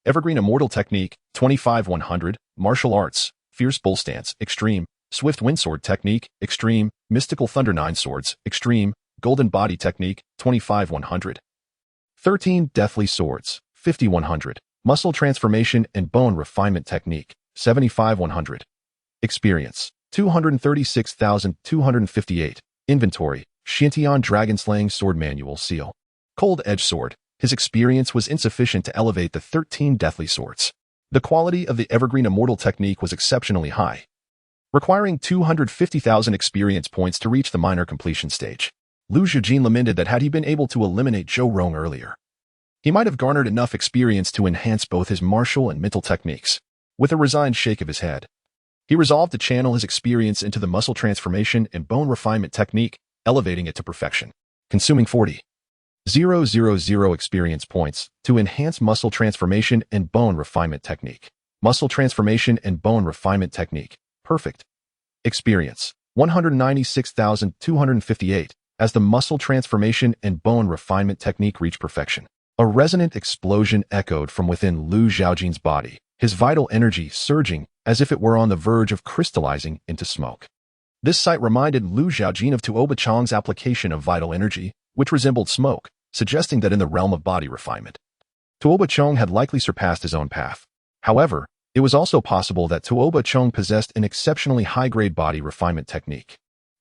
Evergreen immortal technique, 25-100, martial arts, fierce bull stance, extreme, swift windsword technique, extreme, mystical thunder 9 swords, extreme, golden body technique, 25-100. 13 deathly swords, 50-100, muscle transformation and bone refinement technique, 75-100. Experience, 236,258. Inventory, Shintian Dragon Slaying Sword Manual Seal. Cold Edge Sword. His experience was insufficient to elevate the 13 deathly swords. The quality of the evergreen immortal technique was exceptionally high, requiring 250,000 experience points to reach the minor completion stage. Zhaojin lamented that had he been able to eliminate Zhaojin earlier, he might have garnered enough experience to enhance both his martial and mental techniques. With a resigned shake of his head, he resolved to channel his experience into the muscle transformation and bone refinement technique, elevating it to perfection. Consuming 40,000 experience points to enhance muscle transformation and bone refinement technique. Muscle transformation and bone refinement technique. Perfect. Experience, 196,258. As the muscle transformation and bone refinement technique reached perfection, a resonant explosion echoed from within Zhaojin's body, his vital energy surging as if it were on the verge of crystallizing into smoke. This sight reminded Zhaojin of Tuoba Chang's application of vital energy, which resembled smoke, suggesting that in the realm of body refinement, Tuoba Chang had likely surpassed his own path. However, it was also possible that Tuoba Chang possessed an exceptionally high-grade body refinement technique.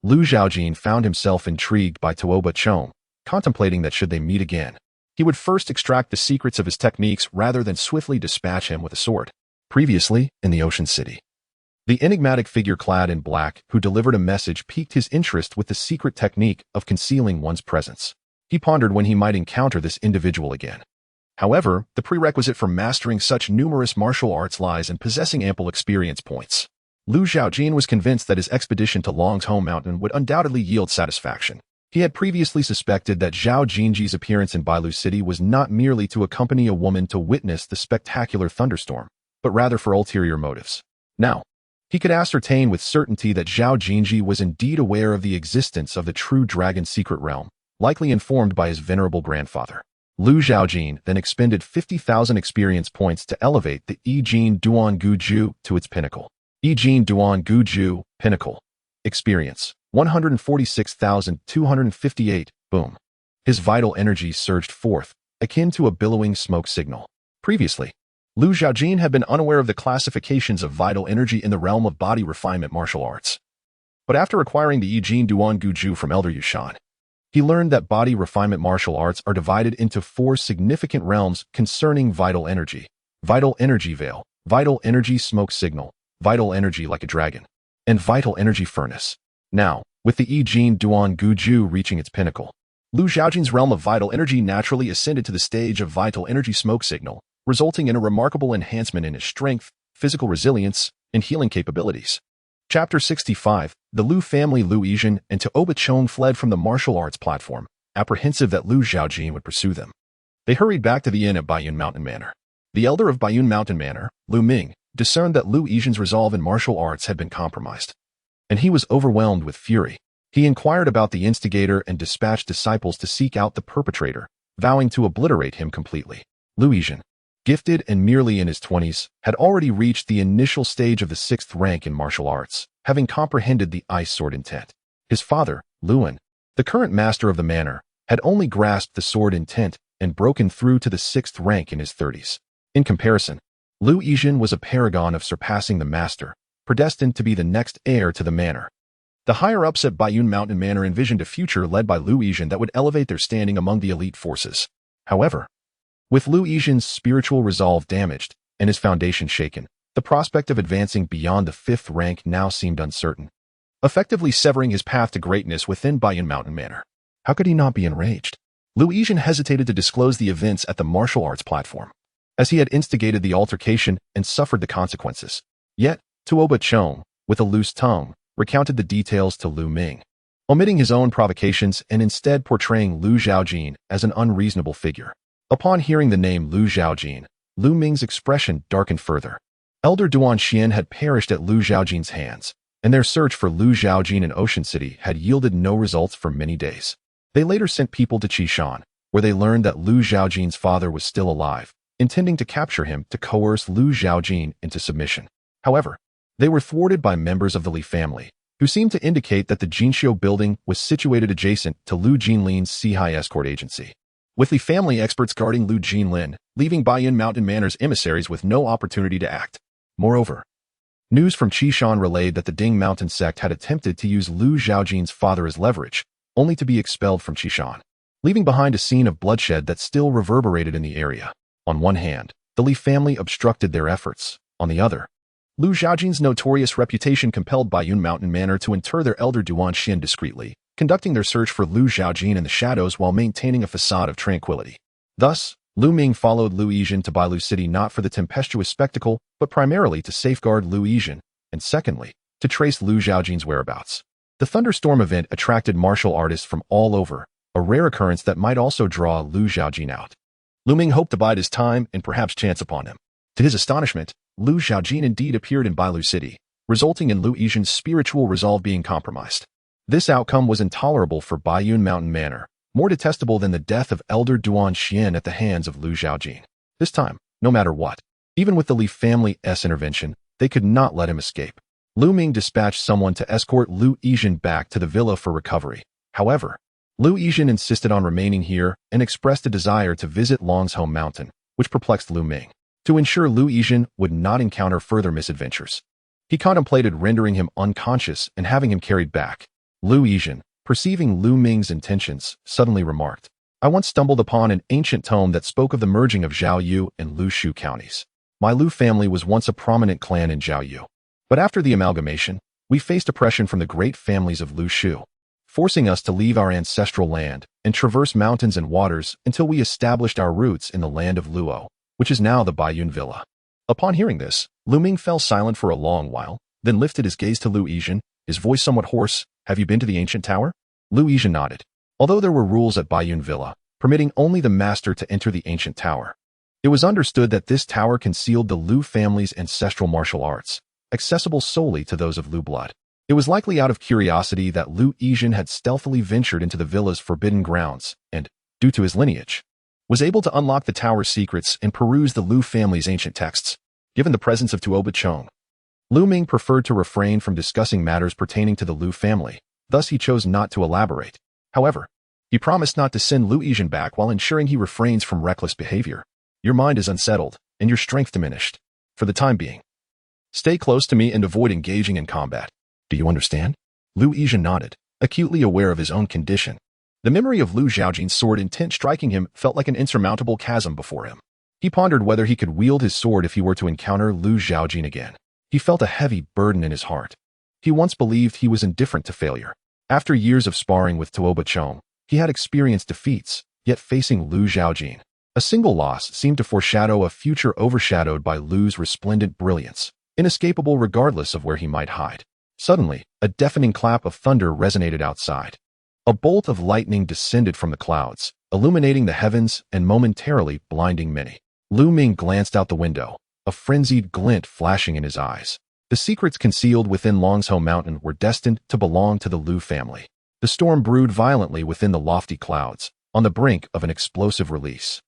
Zhaojin found himself intrigued by Tuoba Chang, contemplating that should they meet again, he would first extract the secrets of his techniques rather than swiftly dispatch him with a sword. Previously, in the Ocean City, the enigmatic figure clad in black who delivered a message piqued his interest with the secret technique of concealing one's presence. He pondered when he might encounter this individual again. However, the prerequisite for mastering such numerous martial arts lies in possessing ample experience points. Zhaojin was convinced that his expedition to Long's home mountain would undoubtedly yield satisfaction. He had previously suspected that Zhao Jinji's appearance in Bailu City was not merely to accompany a woman to witness the spectacular thunderstorm, but rather for ulterior motives. Now, he could ascertain with certainty that Zhao Jinji was indeed aware of the existence of the true dragon secret realm, likely informed by his venerable grandfather. Zhaojin then expended 50,000 experience points to elevate the Yijin Duan Guju to its pinnacle. Yijin Duan Guju, pinnacle. Experience, 146,258, boom. His vital energy surged forth, akin to a billowing smoke signal. Previously, Zhaojin had been unaware of the classifications of vital energy in the realm of body refinement martial arts. But after acquiring the Yijin Duan Guju from Elder Qishan, he learned that body refinement martial arts are divided into 4 significant realms concerning vital energy: vital energy veil, vital energy smoke signal, vital energy like a dragon, and vital energy furnace. Now, with the Yijin Duan Guju reaching its pinnacle, Lu Zhaojin's realm of vital energy naturally ascended to the stage of vital energy smoke signal, resulting in a remarkable enhancement in his strength, physical resilience, and healing capabilities. Chapter 65, the Lu family Lu Yijin and Tuoba Chong fled from the martial arts platform, apprehensive that Lu Zhaojin would pursue them. They hurried back to the inn at Baiyun Mountain Manor. The elder of Baiyun Mountain Manor, Lu Ming, discerned that Lu Yijin's resolve in martial arts had been compromised, and he was overwhelmed with fury. He inquired about the instigator and dispatched disciples to seek out the perpetrator, vowing to obliterate him completely. Lu Yijin, gifted and merely in his 20s, had already reached the initial stage of the 6th rank in martial arts, having comprehended the ice sword intent. His father, Luan, the current master of the manor, had only grasped the sword intent and broken through to the 6th rank in his 30s. In comparison, Lu Yijin was a paragon of surpassing the master, predestined to be the next heir to the manor. The higher-ups at Baiyun Mountain Manor envisioned a future led by Lu Yijin that would elevate their standing among the elite forces. However, with Lu Yijin's spiritual resolve damaged and his foundation shaken, the prospect of advancing beyond the 5th rank now seemed uncertain, effectively severing his path to greatness within Baiyun Mountain Manor. How could he not be enraged? Lu Yijin hesitated to disclose the events at the martial arts platform, as he had instigated the altercation and suffered the consequences. Yet, Tuoba Chong, with a loose tongue, recounted the details to Lu Ming, omitting his own provocations and instead portraying Lu Zhaojin as an unreasonable figure. Upon hearing the name Lu Zhaojin, Lu Ming's expression darkened further. Elder Duan Xian had perished at Lu Zhaojin's hands, and their search for Lu Zhaojin in Ocean City had yielded no results for many days. They later sent people to Qishan, where they learned that Lu Zhaojin's father was still alive, intending to capture him to coerce Lu Zhaojin into submission. However, they were thwarted by members of the Li family, who seemed to indicate that the Jinxiu building was situated adjacent to Lu Jinlin's Sihai escort agency, with Li family experts guarding Lu Jinlin, leaving Baiyun Mountain Manor's emissaries with no opportunity to act. Moreover, news from Qishan relayed that the Ding Mountain sect had attempted to use Lu Zhaojin's father as leverage, only to be expelled from Qishan, leaving behind a scene of bloodshed that still reverberated in the area. On one hand, the Li family obstructed their efforts. On the other, Lu Zhaojin's notorious reputation compelled Baiyun Mountain Manor to inter their elder Duan Xian discreetly, conducting their search for Lu Zhaojin in the shadows while maintaining a facade of tranquility. Thus, Lu Ming followed Lu Yijin to Bailu City not for the tempestuous spectacle, but primarily to safeguard Lu Yijin, and secondly, to trace Lu Zhaojin's whereabouts. The thunderstorm event attracted martial artists from all over, a rare occurrence that might also draw Lu Zhaojin out. Lu Ming hoped to bide his time and perhaps chance upon him. To his astonishment, Lu Zhaojin indeed appeared in Bailu City, resulting in Lu Yijin's spiritual resolve being compromised. This outcome was intolerable for Baiyun Mountain Manor, more detestable than the death of Elder Duan Xian at the hands of Lu Zhaojin. This time, no matter what, even with the Li family's intervention, they could not let him escape. Lu Ming dispatched someone to escort Lu Yijin back to the villa for recovery. However, Lu Yijin insisted on remaining here and expressed a desire to visit Long's home mountain, which perplexed Lu Ming. To ensure Lu Yijin would not encounter further misadventures, he contemplated rendering him unconscious and having him carried back. Lu Yijin, perceiving Lu Ming's intentions, suddenly remarked, "I once stumbled upon an ancient tome that spoke of the merging of Zhaoyu and Lu Shu counties. My Lu family was once a prominent clan in Zhaoyu. But after the amalgamation, we faced oppression from the great families of Lu Shu, forcing us to leave our ancestral land and traverse mountains and waters until we established our roots in the land of Luo, which is now the Baiyun Villa." Upon hearing this, Lu Ming fell silent for a long while, then lifted his gaze to Lu Yijin, his voice somewhat hoarse. "Have you been to the ancient tower?" Lu Yijin nodded. Although there were rules at Baiyun Villa, permitting only the master to enter the ancient tower, it was understood that this tower concealed the Lu family's ancestral martial arts, accessible solely to those of Lu blood. It was likely out of curiosity that Lu Yijin had stealthily ventured into the villa's forbidden grounds and, due to his lineage, was able to unlock the tower's secrets and peruse the Lu family's ancient texts. Given the presence of Tuoba Chong, Lu Ming preferred to refrain from discussing matters pertaining to the Lu family, thus he chose not to elaborate. However, he promised not to send Lu Yijin back while ensuring he refrains from reckless behavior. "Your mind is unsettled, and your strength diminished. For the time being, stay close to me and avoid engaging in combat. Do you understand?" Lu Yijin nodded, acutely aware of his own condition. The memory of Lu Zhaojin's sword intent striking him felt like an insurmountable chasm before him. He pondered whether he could wield his sword if he were to encounter Lu Zhaojin again. He felt a heavy burden in his heart. He once believed he was indifferent to failure. After years of sparring with Tuoba Chong, he had experienced defeats, yet facing Lu Zhaojin, a single loss seemed to foreshadow a future overshadowed by Lu's resplendent brilliance, inescapable regardless of where he might hide. Suddenly, a deafening clap of thunder resonated outside. A bolt of lightning descended from the clouds, illuminating the heavens and momentarily blinding many. Lu Ming glanced out the window, a frenzied glint flashing in his eyes. The secrets concealed within Longzhou Mountain were destined to belong to the Lu family. The storm brewed violently within the lofty clouds, on the brink of an explosive release.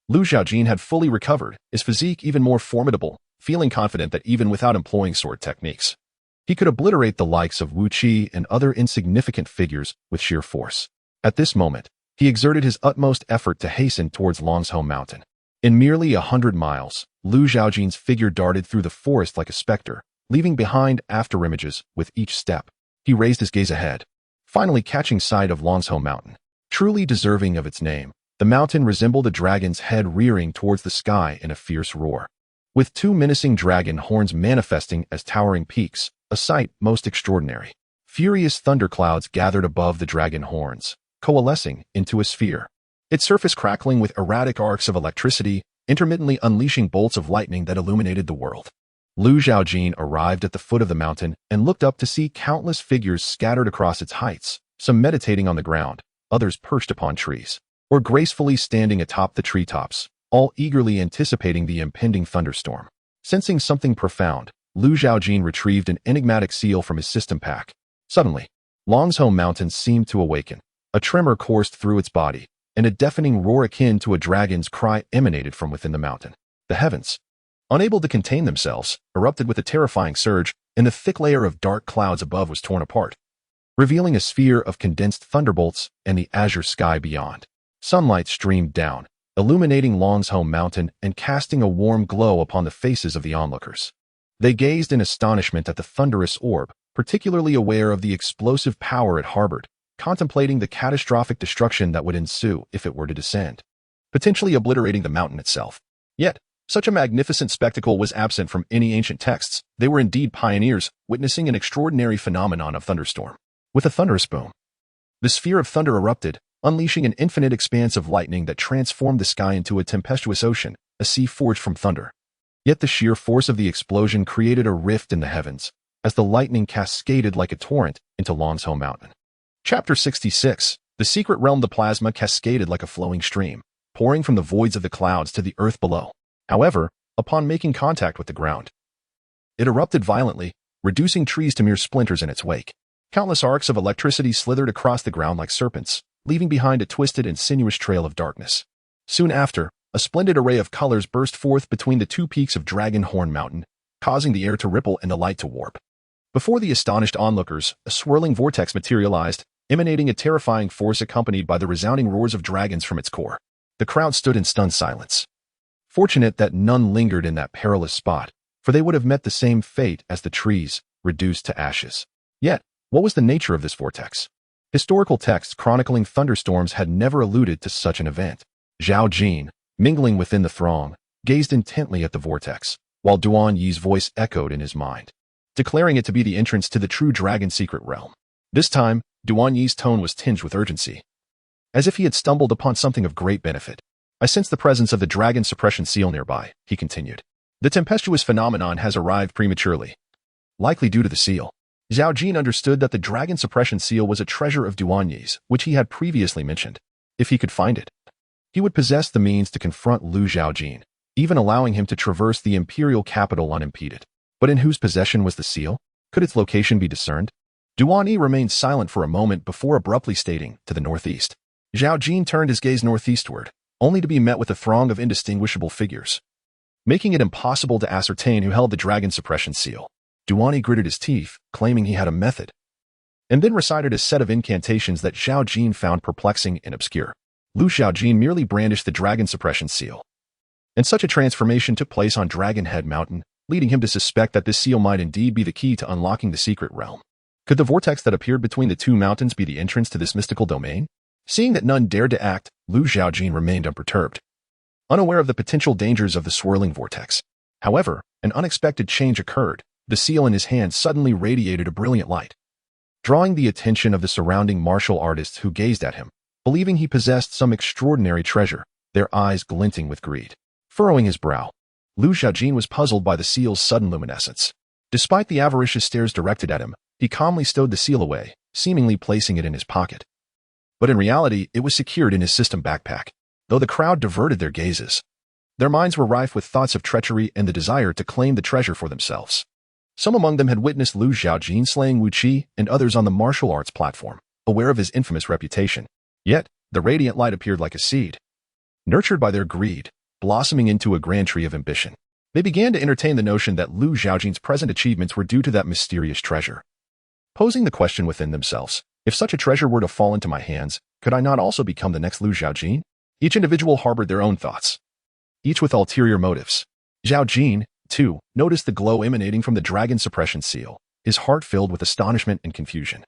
Lu Zhaojin had fully recovered, his physique even more formidable, feeling confident that even without employing sword techniques, he could obliterate the likes of Wu Qi and other insignificant figures with sheer force. At this moment, he exerted his utmost effort to hasten towards Longzhou Mountain. In merely 100 miles, Lu Zhaojin's figure darted through the forest like a specter, leaving behind afterimages with each step. He raised his gaze ahead, finally catching sight of Longzhou Mountain. Truly deserving of its name, the mountain resembled a dragon's head rearing towards the sky in a fierce roar. With two menacing dragon horns manifesting as towering peaks, a sight most extraordinary. Furious thunderclouds gathered above the dragon horns, coalescing into a sphere. Its surface crackling with erratic arcs of electricity, intermittently unleashing bolts of lightning that illuminated the world. Lu Zhaojin arrived at the foot of the mountain and looked up to see countless figures scattered across its heights, some meditating on the ground, others perched upon trees, or gracefully standing atop the treetops, all eagerly anticipating the impending thunderstorm. Sensing something profound, Lu Zhaojin retrieved an enigmatic seal from his system pack. Suddenly, Longzhou Mountain seemed to awaken. A tremor coursed through its body, and a deafening roar akin to a dragon's cry emanated from within the mountain. The heavens, unable to contain themselves, erupted with a terrifying surge, and the thick layer of dark clouds above was torn apart, revealing a sphere of condensed thunderbolts and the azure sky beyond. Sunlight streamed down, illuminating Longzhou Mountain and casting a warm glow upon the faces of the onlookers. They gazed in astonishment at the thunderous orb, particularly aware of the explosive power it harbored, contemplating the catastrophic destruction that would ensue if it were to descend, potentially obliterating the mountain itself. Yet, such a magnificent spectacle was absent from any ancient texts. They were indeed pioneers, witnessing an extraordinary phenomenon of thunderstorm. With a thunderous boom, the sphere of thunder erupted, unleashing an infinite expanse of lightning that transformed the sky into a tempestuous ocean, a sea forged from thunder. Yet the sheer force of the explosion created a rift in the heavens, as the lightning cascaded like a torrent into Longzhou Mountain. Chapter 66. The Secret Realm. The plasma cascaded like a flowing stream, pouring from the voids of the clouds to the earth below. However, upon making contact with the ground, it erupted violently, reducing trees to mere splinters in its wake. Countless arcs of electricity slithered across the ground like serpents, leaving behind a twisted and sinuous trail of darkness. Soon after, a splendid array of colors burst forth between the two peaks of Dragon Horn Mountain, causing the air to ripple and the light to warp. Before the astonished onlookers, a swirling vortex materialized, emanating a terrifying force accompanied by the resounding roars of dragons from its core. The crowd stood in stunned silence. Fortunate that none lingered in that perilous spot, for they would have met the same fate as the trees, reduced to ashes. Yet, what was the nature of this vortex? Historical texts chronicling thunderstorms had never alluded to such an event. Zhaojin, mingling within the throng, gazed intently at the vortex, while Duan Yi's voice echoed in his mind, declaring it to be the entrance to the true dragon secret realm. This time, Duan Yi's tone was tinged with urgency, as if he had stumbled upon something of great benefit. I sense the presence of the dragon suppression seal nearby, he continued. The tempestuous phenomenon has arrived prematurely, likely due to the seal. Zhaojin understood that the dragon suppression seal was a treasure of Duan Yi's, which he had previously mentioned. If he could find it, he would possess the means to confront Lu Zhaojin, even allowing him to traverse the imperial capital unimpeded. But in whose possession was the seal? Could its location be discerned? Duan Yi remained silent for a moment before abruptly stating, to the northeast. Zhaojin turned his gaze northeastward, only to be met with a throng of indistinguishable figures, making it impossible to ascertain who held the dragon suppression seal. Duan Yi gritted his teeth, claiming he had a method, and then recited a set of incantations that Zhaojin found perplexing and obscure. Lu Zhaojin merely brandished the dragon suppression seal, and such a transformation took place on Dragon Head Mountain, leading him to suspect that this seal might indeed be the key to unlocking the secret realm. Could the vortex that appeared between the two mountains be the entrance to this mystical domain? Seeing that none dared to act, Lu Zhaojin remained unperturbed, unaware of the potential dangers of the swirling vortex. However, an unexpected change occurred. The seal in his hand suddenly radiated a brilliant light, drawing the attention of the surrounding martial artists who gazed at him, believing he possessed some extraordinary treasure, their eyes glinting with greed. Furrowing his brow, Zhaojin was puzzled by the seal's sudden luminescence. Despite the avaricious stares directed at him, he calmly stowed the seal away, seemingly placing it in his pocket. But in reality, it was secured in his system backpack. Though the crowd diverted their gazes, their minds were rife with thoughts of treachery and the desire to claim the treasure for themselves. Some among them had witnessed Zhaojin slaying Wu Qi and others on the martial arts platform, aware of his infamous reputation. Yet, the radiant light appeared like a seed, nurtured by their greed, blossoming into a grand tree of ambition. They began to entertain the notion that Zhaojin's present achievements were due to that mysterious treasure. Posing the question within themselves, if such a treasure were to fall into my hands, could I not also become the next Zhaojin? Each individual harbored their own thoughts, each with ulterior motives. Zhaojin, too, noticed the glow emanating from the dragon suppression seal, his heart filled with astonishment and confusion.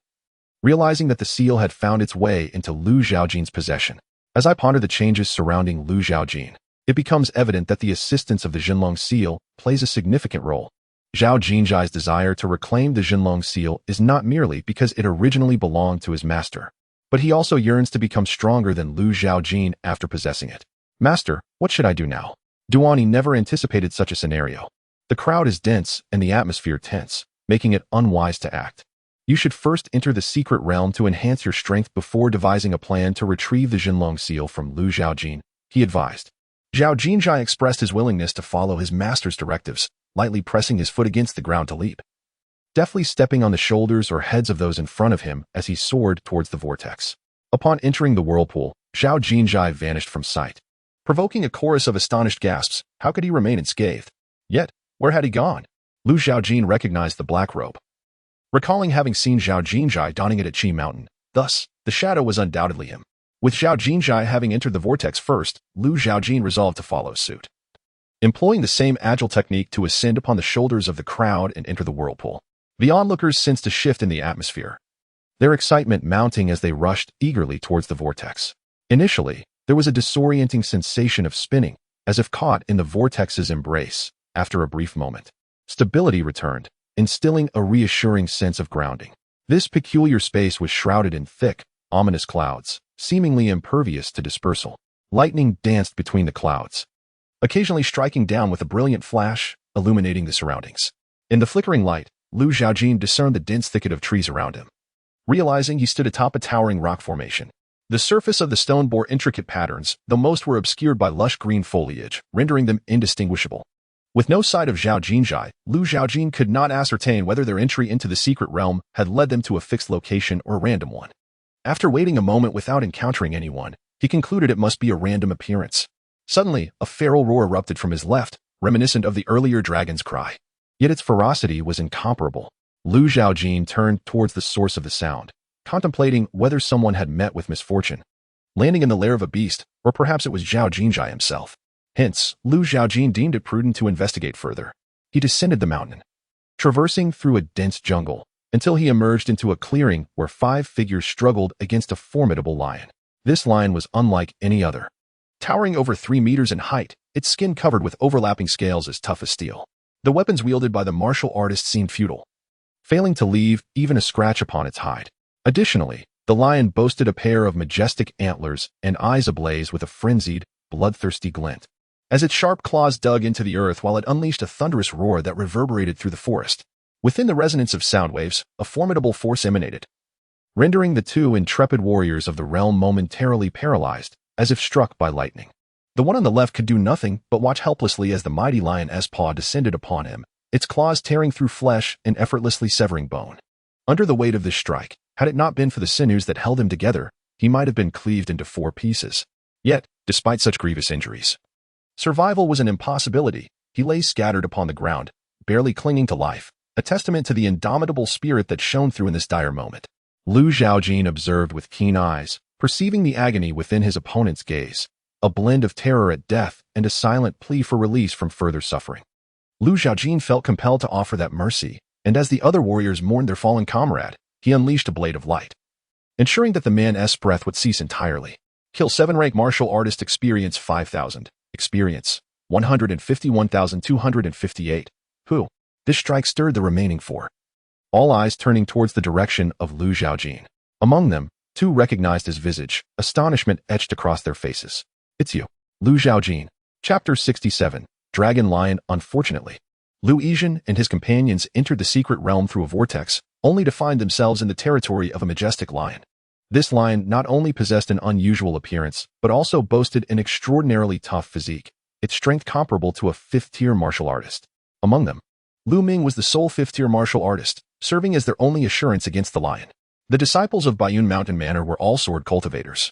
Realizing that the seal had found its way into Zhaojin's possession, as I ponder the changes surrounding Zhaojin, it becomes evident that the assistance of the Jinlong seal plays a significant role. Zhaojin's desire to reclaim the Jinlong seal is not merely because it originally belonged to his master, but he also yearns to become stronger than Zhaojin after possessing it. Master, what should I do now? Duani never anticipated such a scenario. The crowd is dense and the atmosphere tense, making it unwise to act. You should first enter the secret realm to enhance your strength before devising a plan to retrieve the Jinlong seal from Zhaojin, he advised. Zhaojin expressed his willingness to follow his master's directives, lightly pressing his foot against the ground to leap, deftly stepping on the shoulders or heads of those in front of him as he soared towards the vortex. Upon entering the whirlpool, Zhaojin vanished from sight, provoking a chorus of astonished gasps. How could he remain unscathed? Yet, where had he gone? Zhaojin recognized the black robe, recalling having seen Zhaojin donning it at Qi Mountain. Thus, the shadow was undoubtedly him. With Zhaojin having entered the vortex first, Zhaojin resolved to follow suit, employing the same agile technique to ascend upon the shoulders of the crowd and enter the whirlpool. The onlookers sensed a shift in the atmosphere, their excitement mounting as they rushed eagerly towards the vortex. Initially, there was a disorienting sensation of spinning, as if caught in the vortex's embrace. After a brief moment, stability returned, instilling a reassuring sense of grounding. This peculiar space was shrouded in thick, ominous clouds, seemingly impervious to dispersal. Lightning danced between the clouds, occasionally striking down with a brilliant flash, illuminating the surroundings. In the flickering light, Zhaojin discerned the dense thicket of trees around him. Realizing he stood atop a towering rock formation, the surface of the stone bore intricate patterns, though most were obscured by lush green foliage, rendering them indistinguishable. With no sight of Zhaojin could not ascertain whether their entry into the secret realm had led them to a fixed location or a random one. After waiting a moment without encountering anyone, he concluded it must be a random appearance. Suddenly, a feral roar erupted from his left, reminiscent of the earlier dragon's cry. Yet its ferocity was incomparable. Zhaojin turned towards the source of the sound, contemplating whether someone had met with misfortune, landing in the lair of a beast, or perhaps it was Zhaojin himself. Hence, Zhaojin deemed it prudent to investigate further. He descended the mountain, traversing through a dense jungle, until he emerged into a clearing where 5 figures struggled against a formidable lion. This lion was unlike any other. Towering over 3 meters in height, its skin covered with overlapping scales as tough as steel. The weapons wielded by the martial artist seemed futile, failing to leave even a scratch upon its hide. Additionally, the lion boasted a pair of majestic antlers and eyes ablaze with a frenzied, bloodthirsty glint, as its sharp claws dug into the earth while it unleashed a thunderous roar that reverberated through the forest. Within the resonance of sound waves, a formidable force emanated, rendering the 2 intrepid warriors of the realm momentarily paralyzed, as if struck by lightning. The one on the left could do nothing but watch helplessly as the mighty lion's paw descended upon him, its claws tearing through flesh and effortlessly severing bone. Under the weight of this strike, had it not been for the sinews that held him together, he might have been cleaved into 4 pieces. Yet, despite such grievous injuries, survival was an impossibility. He lay scattered upon the ground, barely clinging to life, a testament to the indomitable spirit that shone through in this dire moment. Zhaojin observed with keen eyes, perceiving the agony within his opponent's gaze, a blend of terror at death and a silent plea for release from further suffering. Zhaojin felt compelled to offer that mercy, and as the other warriors mourned their fallen comrade, he unleashed a blade of light, ensuring that the man's breath would cease entirely. Kill 7 rank martial artist experience 5,000. Experience 151,258. Who? This strike stirred the remaining four, all eyes turning towards the direction of Lu Zhaojin. Among them, two recognized his visage, astonishment etched across their faces. "It's you, Lu Zhaojin." Chapter 67, Dragon Lion. Unfortunately, Lu Yizhen and his companions entered the secret realm through a vortex, only to find themselves in the territory of a majestic lion. This lion not only possessed an unusual appearance, but also boasted an extraordinarily tough physique, its strength comparable to a fifth-tier martial artist. Among them, Looming was the sole fifth-tier martial artist, serving as their only assurance against the lion. The disciples of Baiyun Mountain Manor were all sword cultivators,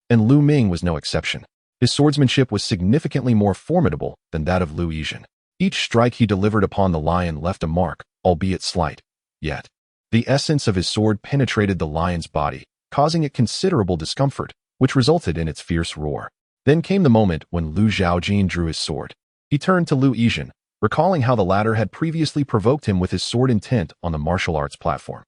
and Looming was no exception. His swordsmanship was significantly more formidable than that of Lu Yizhen. Each strike he delivered upon the lion left a mark, albeit slight. Yet, the essence of his sword penetrated the lion's body, causing it considerable discomfort, which resulted in its fierce roar. Then came the moment when Lu Zhaojin drew his sword. He turned to Lu Yizhen, recalling how the latter had previously provoked him with his sword intent on the martial arts platform.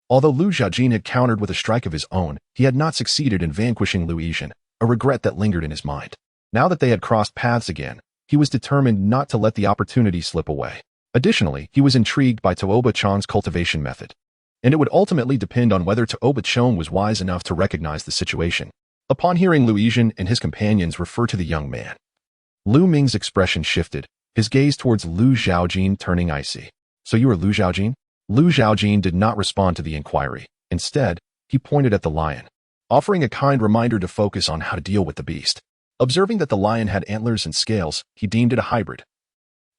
Although Lu Zhaojin had countered with a strike of his own, he had not succeeded in vanquishing Lu Yizhen, a regret that lingered in his mind. Now that they had crossed paths again, he was determined not to let the opportunity slip away. Additionally, he was intrigued by Tuoba Chang's cultivation method, and it would ultimately depend on whether Tuoba Chang was wise enough to recognize the situation. Upon hearing Lu Yizhen and his companions refer to the young man, Lu Ming's expression shifted, his gaze towards Lu Zhaojin turning icy. "So you are Lu Zhaojin?" Lu Zhaojin did not respond to the inquiry. Instead, he pointed at the lion, offering a kind reminder to focus on how to deal with the beast. Observing that the lion had antlers and scales, he deemed it a hybrid,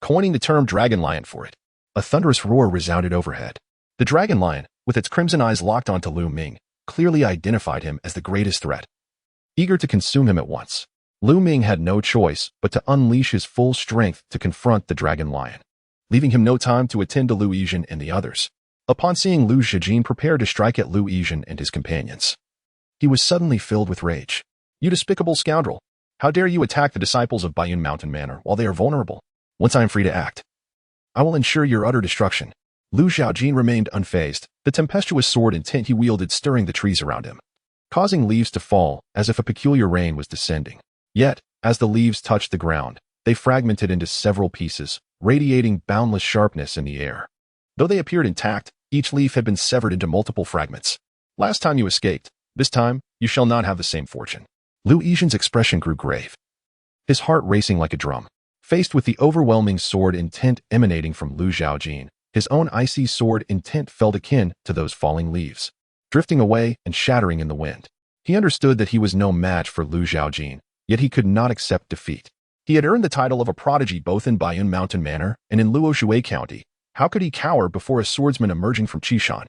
coining the term dragon lion for it. A thunderous roar resounded overhead. The dragon lion, with its crimson eyes locked onto Lu Ming, clearly identified him as the greatest threat. Eager to consume him at once, Lu Ming had no choice but to unleash his full strength to confront the dragon lion, leaving him no time to attend to Lu Yizhen and the others. Upon seeing Lu Zhaojin prepare to strike at Lu Yizhen and his companions, he was suddenly filled with rage. "You despicable scoundrel! How dare you attack the disciples of Baiyun Mountain Manor while they are vulnerable? Once I am free to act, I will ensure your utter destruction." Lu Zhaojin remained unfazed, the tempestuous sword intent he wielded stirring the trees around him, causing leaves to fall as if a peculiar rain was descending. Yet, as the leaves touched the ground, they fragmented into several pieces, radiating boundless sharpness in the air. Though they appeared intact, each leaf had been severed into multiple fragments. "Last time you escaped, this time you shall not have the same fortune." Lu Yizhen's expression grew grave, his heart racing like a drum. Faced with the overwhelming sword intent emanating from Lu Zhaojin, his own icy sword intent felt akin to those falling leaves, drifting away and shattering in the wind. He understood that he was no match for Lu Zhaojin, yet he could not accept defeat. He had earned the title of a prodigy both in Baiyun Mountain Manor and in Luoshui County. How could he cower before a swordsman emerging from Qishan?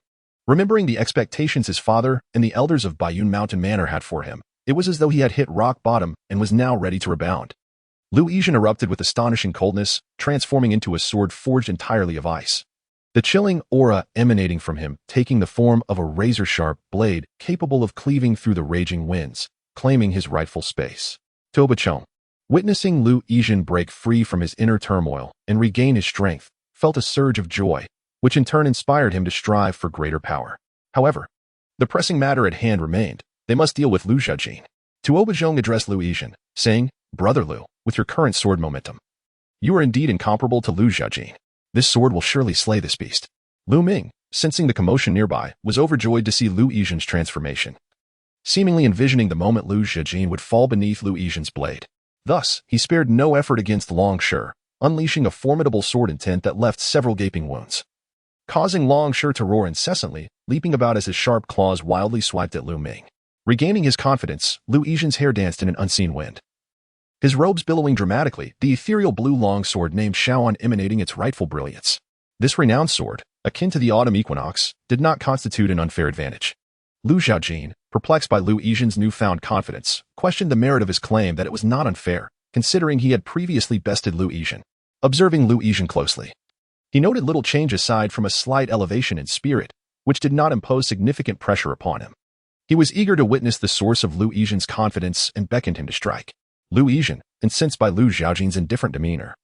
Remembering the expectations his father and the elders of Baiyun Mountain Manor had for him, it was as though he had hit rock bottom and was now ready to rebound. Lu Yizhen erupted with astonishing coldness, transforming into a sword forged entirely of ice, the chilling aura emanating from him taking the form of a razor-sharp blade capable of cleaving through the raging winds, claiming his rightful space. Tuoba Chang, witnessing Lu Yizhen break free from his inner turmoil and regain his strength, felt a surge of joy, which in turn inspired him to strive for greater power. However, the pressing matter at hand remained. They must deal with Lu Zhaojin. Tuoba Zhang addressed Lu Yizhen, saying, "Brother Lu, with your current sword momentum, you are indeed incomparable to Lu Zhaojin. This sword will surely slay this beast." Lu Ming, sensing the commotion nearby, was overjoyed to see Lu Yizhen's transformation, seemingly envisioning the moment Lu Zhaojin would fall beneath Lu Yizhen's blade. Thus, he spared no effort against Long Shi, unleashing a formidable sword intent that left several gaping wounds, causing Long Shi to roar incessantly, leaping about as his sharp claws wildly swiped at Lu Ming. Regaining his confidence, Lu Yizhen's hair danced in an unseen wind, his robes billowing dramatically, the ethereal blue longsword named Shaoan emanating its rightful brilliance. This renowned sword, akin to the autumn equinox, did not constitute an unfair advantage. Lu Zhaojin, perplexed by Lu Yizhen's newfound confidence, questioned the merit of his claim that it was not unfair, considering he had previously bested Lu Yizhen. Observing Lu Yizhen closely, he noted little change aside from a slight elevation in spirit, which did not impose significant pressure upon him. He was eager to witness the source of Lu Yizhen's confidence and beckoned him to strike. Lu Yizhen, incensed by Lu Zhaojin's indifferent demeanor,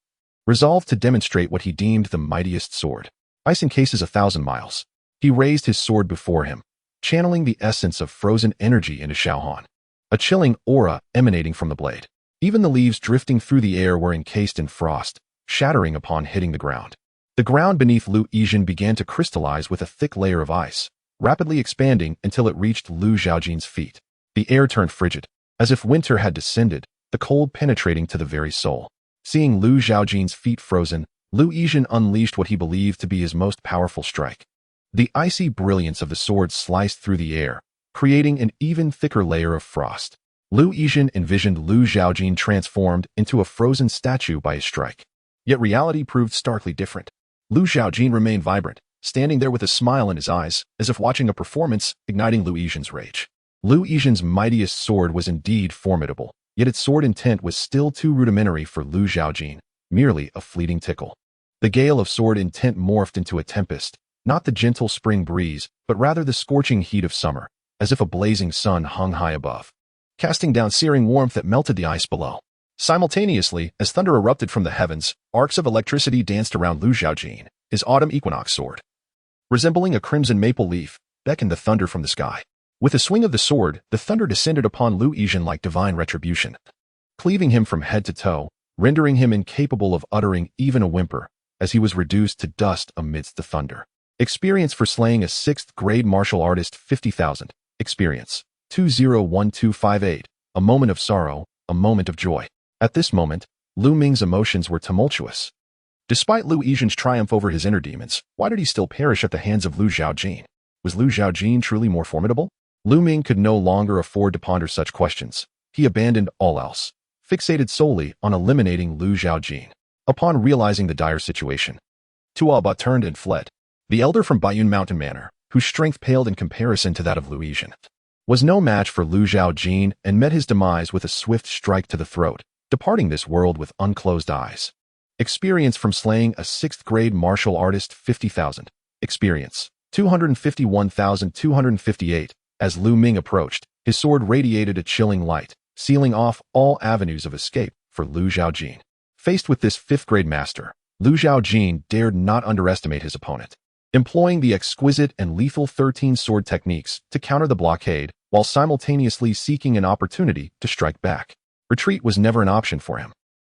resolved to demonstrate what he deemed the mightiest sword. Ice encases 1,000 miles. He raised his sword before him, channeling the essence of frozen energy into Zhaojin, a chilling aura emanating from the blade. Even the leaves drifting through the air were encased in frost, shattering upon hitting the ground. The ground beneath Lu Yijin began to crystallize with a thick layer of ice, rapidly expanding until it reached Lu Zhaojin's feet. The air turned frigid, as if winter had descended, the cold penetrating to the very soul. Seeing Lu Zhaojin's feet frozen, Lu Yijin unleashed what he believed to be his most powerful strike. The icy brilliance of the sword sliced through the air, creating an even thicker layer of frost. Lu Yijin envisioned Lu Zhaojin transformed into a frozen statue by his strike. Yet reality proved starkly different. Lu Zhaojin remained vibrant, standing there with a smile in his eyes, as if watching a performance, igniting Lu Yijin's rage. Lu Yijin's mightiest sword was indeed formidable, yet its sword intent was still too rudimentary for Lu Zhaojin, merely a fleeting tickle. The gale of sword intent morphed into a tempest, not the gentle spring breeze, but rather the scorching heat of summer, as if a blazing sun hung high above, casting down searing warmth that melted the ice below. Simultaneously, as thunder erupted from the heavens, arcs of electricity danced around Lu Zhaojin, his autumn equinox sword. Resembling a crimson maple leaf, beckoned the thunder from the sky. With a swing of the sword, the thunder descended upon Lu Yijin like divine retribution, cleaving him from head to toe, rendering him incapable of uttering even a whimper, as he was reduced to dust amidst the thunder. Experience for slaying a 6th grade martial artist 50,000. Experience 201258. A moment of sorrow, a moment of joy. At this moment, Lu Ming's emotions were tumultuous. Despite Lu Yijin's triumph over his inner demons, why did he still perish at the hands of Lu Zhaojin? Was Lu Zhaojin truly more formidable? Lu Ming could no longer afford to ponder such questions. He abandoned all else, fixated solely on eliminating Lu Zhaojin. Upon realizing the dire situation, Tuaba turned and fled. The elder from Baiyun Mountain Manor, whose strength paled in comparison to that of Lu Yijin, was no match for Lu Zhaojin and met his demise with a swift strike to the throat, departing this world with unclosed eyes. Experience from slaying a 6th grade martial artist 50,000. Experience 251,258. As Lu Ming approached, his sword radiated a chilling light, sealing off all avenues of escape for Lu Zhaojin. Faced with this 5th grade master, Lu Zhaojin dared not underestimate his opponent. Employing the exquisite and lethal 13 sword techniques to counter the blockade while simultaneously seeking an opportunity to strike back. Retreat was never an option for him.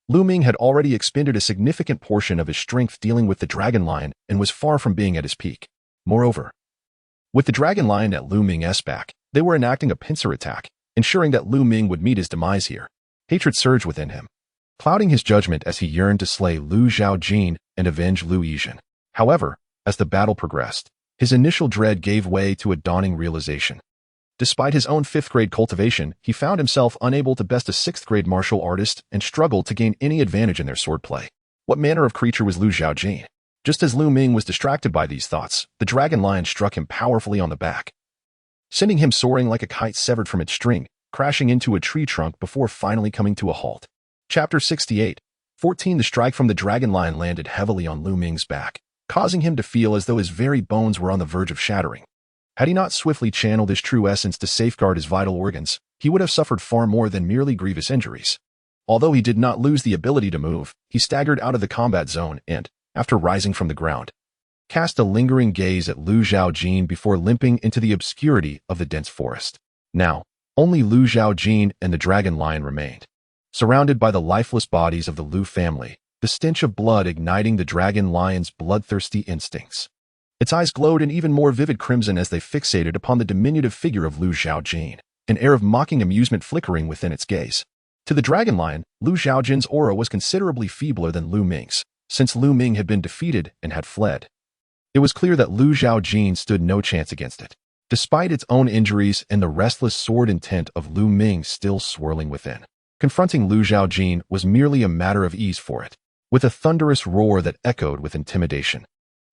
Lu Ming had already expended a significant portion of his strength dealing with the Dragon Lion and was far from being at his peak. Moreover, with the Dragon Lion at Lu Ming's back, they were enacting a pincer attack, ensuring that Lu Ming would meet his demise here. Hatred surged within him, clouding his judgment as he yearned to slay Lu Zhaojin and avenge Lu Yijin. However, as the battle progressed, his initial dread gave way to a dawning realization. Despite his own 5th grade cultivation, he found himself unable to best a 6th grade martial artist and struggled to gain any advantage in their swordplay. What manner of creature was Lu Zhaojin? Just as Lu Ming was distracted by these thoughts, the Dragon Lion struck him powerfully on the back, sending him soaring like a kite severed from its string, crashing into a tree trunk before finally coming to a halt. Chapter 68. 14. The strike from the Dragon Lion landed heavily on Lu Ming's back, causing him to feel as though his very bones were on the verge of shattering. Had he not swiftly channeled his true essence to safeguard his vital organs, he would have suffered far more than merely grievous injuries. Although he did not lose the ability to move, he staggered out of the combat zone and, after rising from the ground, cast a lingering gaze at Lu Zhaojin before limping into the obscurity of the dense forest. Now, only Lu Zhaojin and the Dragon Lion remained, surrounded by the lifeless bodies of the Lu family, the stench of blood igniting the Dragon Lion's bloodthirsty instincts. Its eyes glowed an even more vivid crimson as they fixated upon the diminutive figure of Lu Zhaojin, an air of mocking amusement flickering within its gaze. To the Dragon Lion, Lu Zhaojin's aura was considerably feebler than Lu Ming's, since Lu Ming had been defeated and had fled. It was clear that Lu Zhaojin stood no chance against it, despite its own injuries and the restless sword intent of Lu Ming still swirling within. Confronting Lu Zhaojin was merely a matter of ease for it, with a thunderous roar that echoed with intimidation.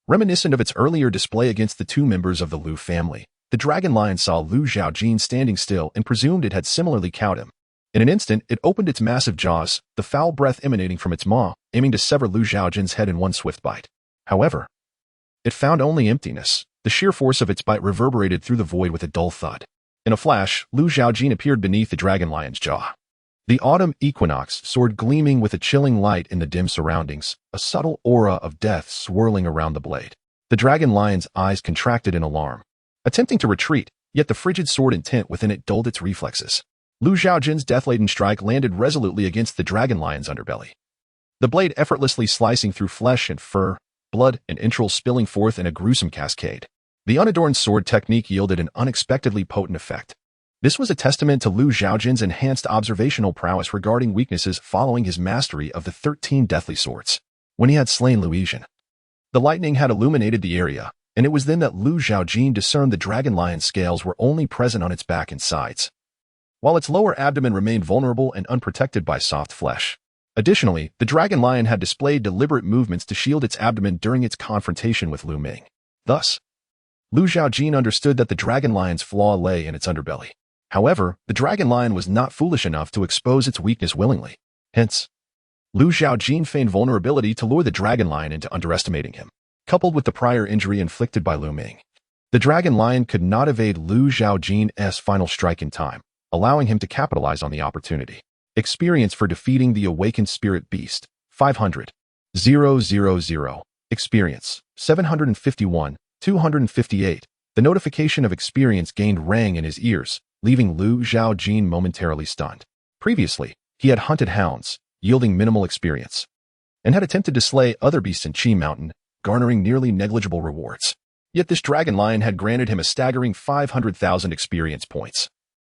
Reminiscent of its earlier display against the 2 members of the Lu family, the Dragon Lion saw Lu Zhaojin standing still and presumed it had similarly cowed him. In an instant, it opened its massive jaws, the foul breath emanating from its maw, aiming to sever Lu Zhaojin's head in one swift bite. However, it found only emptiness. The sheer force of its bite reverberated through the void with a dull thud. In a flash, Lu Zhaojin appeared beneath the Dragon Lion's jaw. The autumn equinox sword gleaming with a chilling light in the dim surroundings, a subtle aura of death swirling around the blade. The Dragon Lion's eyes contracted in alarm, attempting to retreat, yet the frigid sword intent within it dulled its reflexes. Lu Zhaojin's death-laden strike landed resolutely against the Dragon Lion's underbelly, the blade effortlessly slicing through flesh and fur, blood and entrails spilling forth in a gruesome cascade. The unadorned sword technique yielded an unexpectedly potent effect. This was a testament to Lu Zhaojin's enhanced observational prowess regarding weaknesses following his mastery of the 13 deathly swords. When he had slain Zhaojin, the lightning had illuminated the area, and it was then that Lu Zhaojin discerned the dragon lion's scales were only present on its back and sides, while its lower abdomen remained vulnerable and unprotected by soft flesh. Additionally, the dragon lion had displayed deliberate movements to shield its abdomen during its confrontation with looming. Thus, Lu Zhaojin understood that the dragon lion's flaw lay in its underbelly. However, the dragon lion was not foolish enough to expose its weakness willingly. Hence, Lu Zhaojin feigned vulnerability to lure the dragon lion into underestimating him. Coupled with the prior injury inflicted by looming, the dragon lion could not evade Lu Zhaojin's final strike in time, allowing him to capitalize on the opportunity. Experience for defeating the awakened spirit beast, 500. 000. Experience, 751, 258. The notification of experience gained rang in his ears, leaving Lu Zhaojin momentarily stunned. Previously, he had hunted hounds, yielding minimal experience, and had attempted to slay other beasts in Qi Mountain, garnering nearly negligible rewards. Yet this dragon lion had granted him a staggering 500,000 experience points.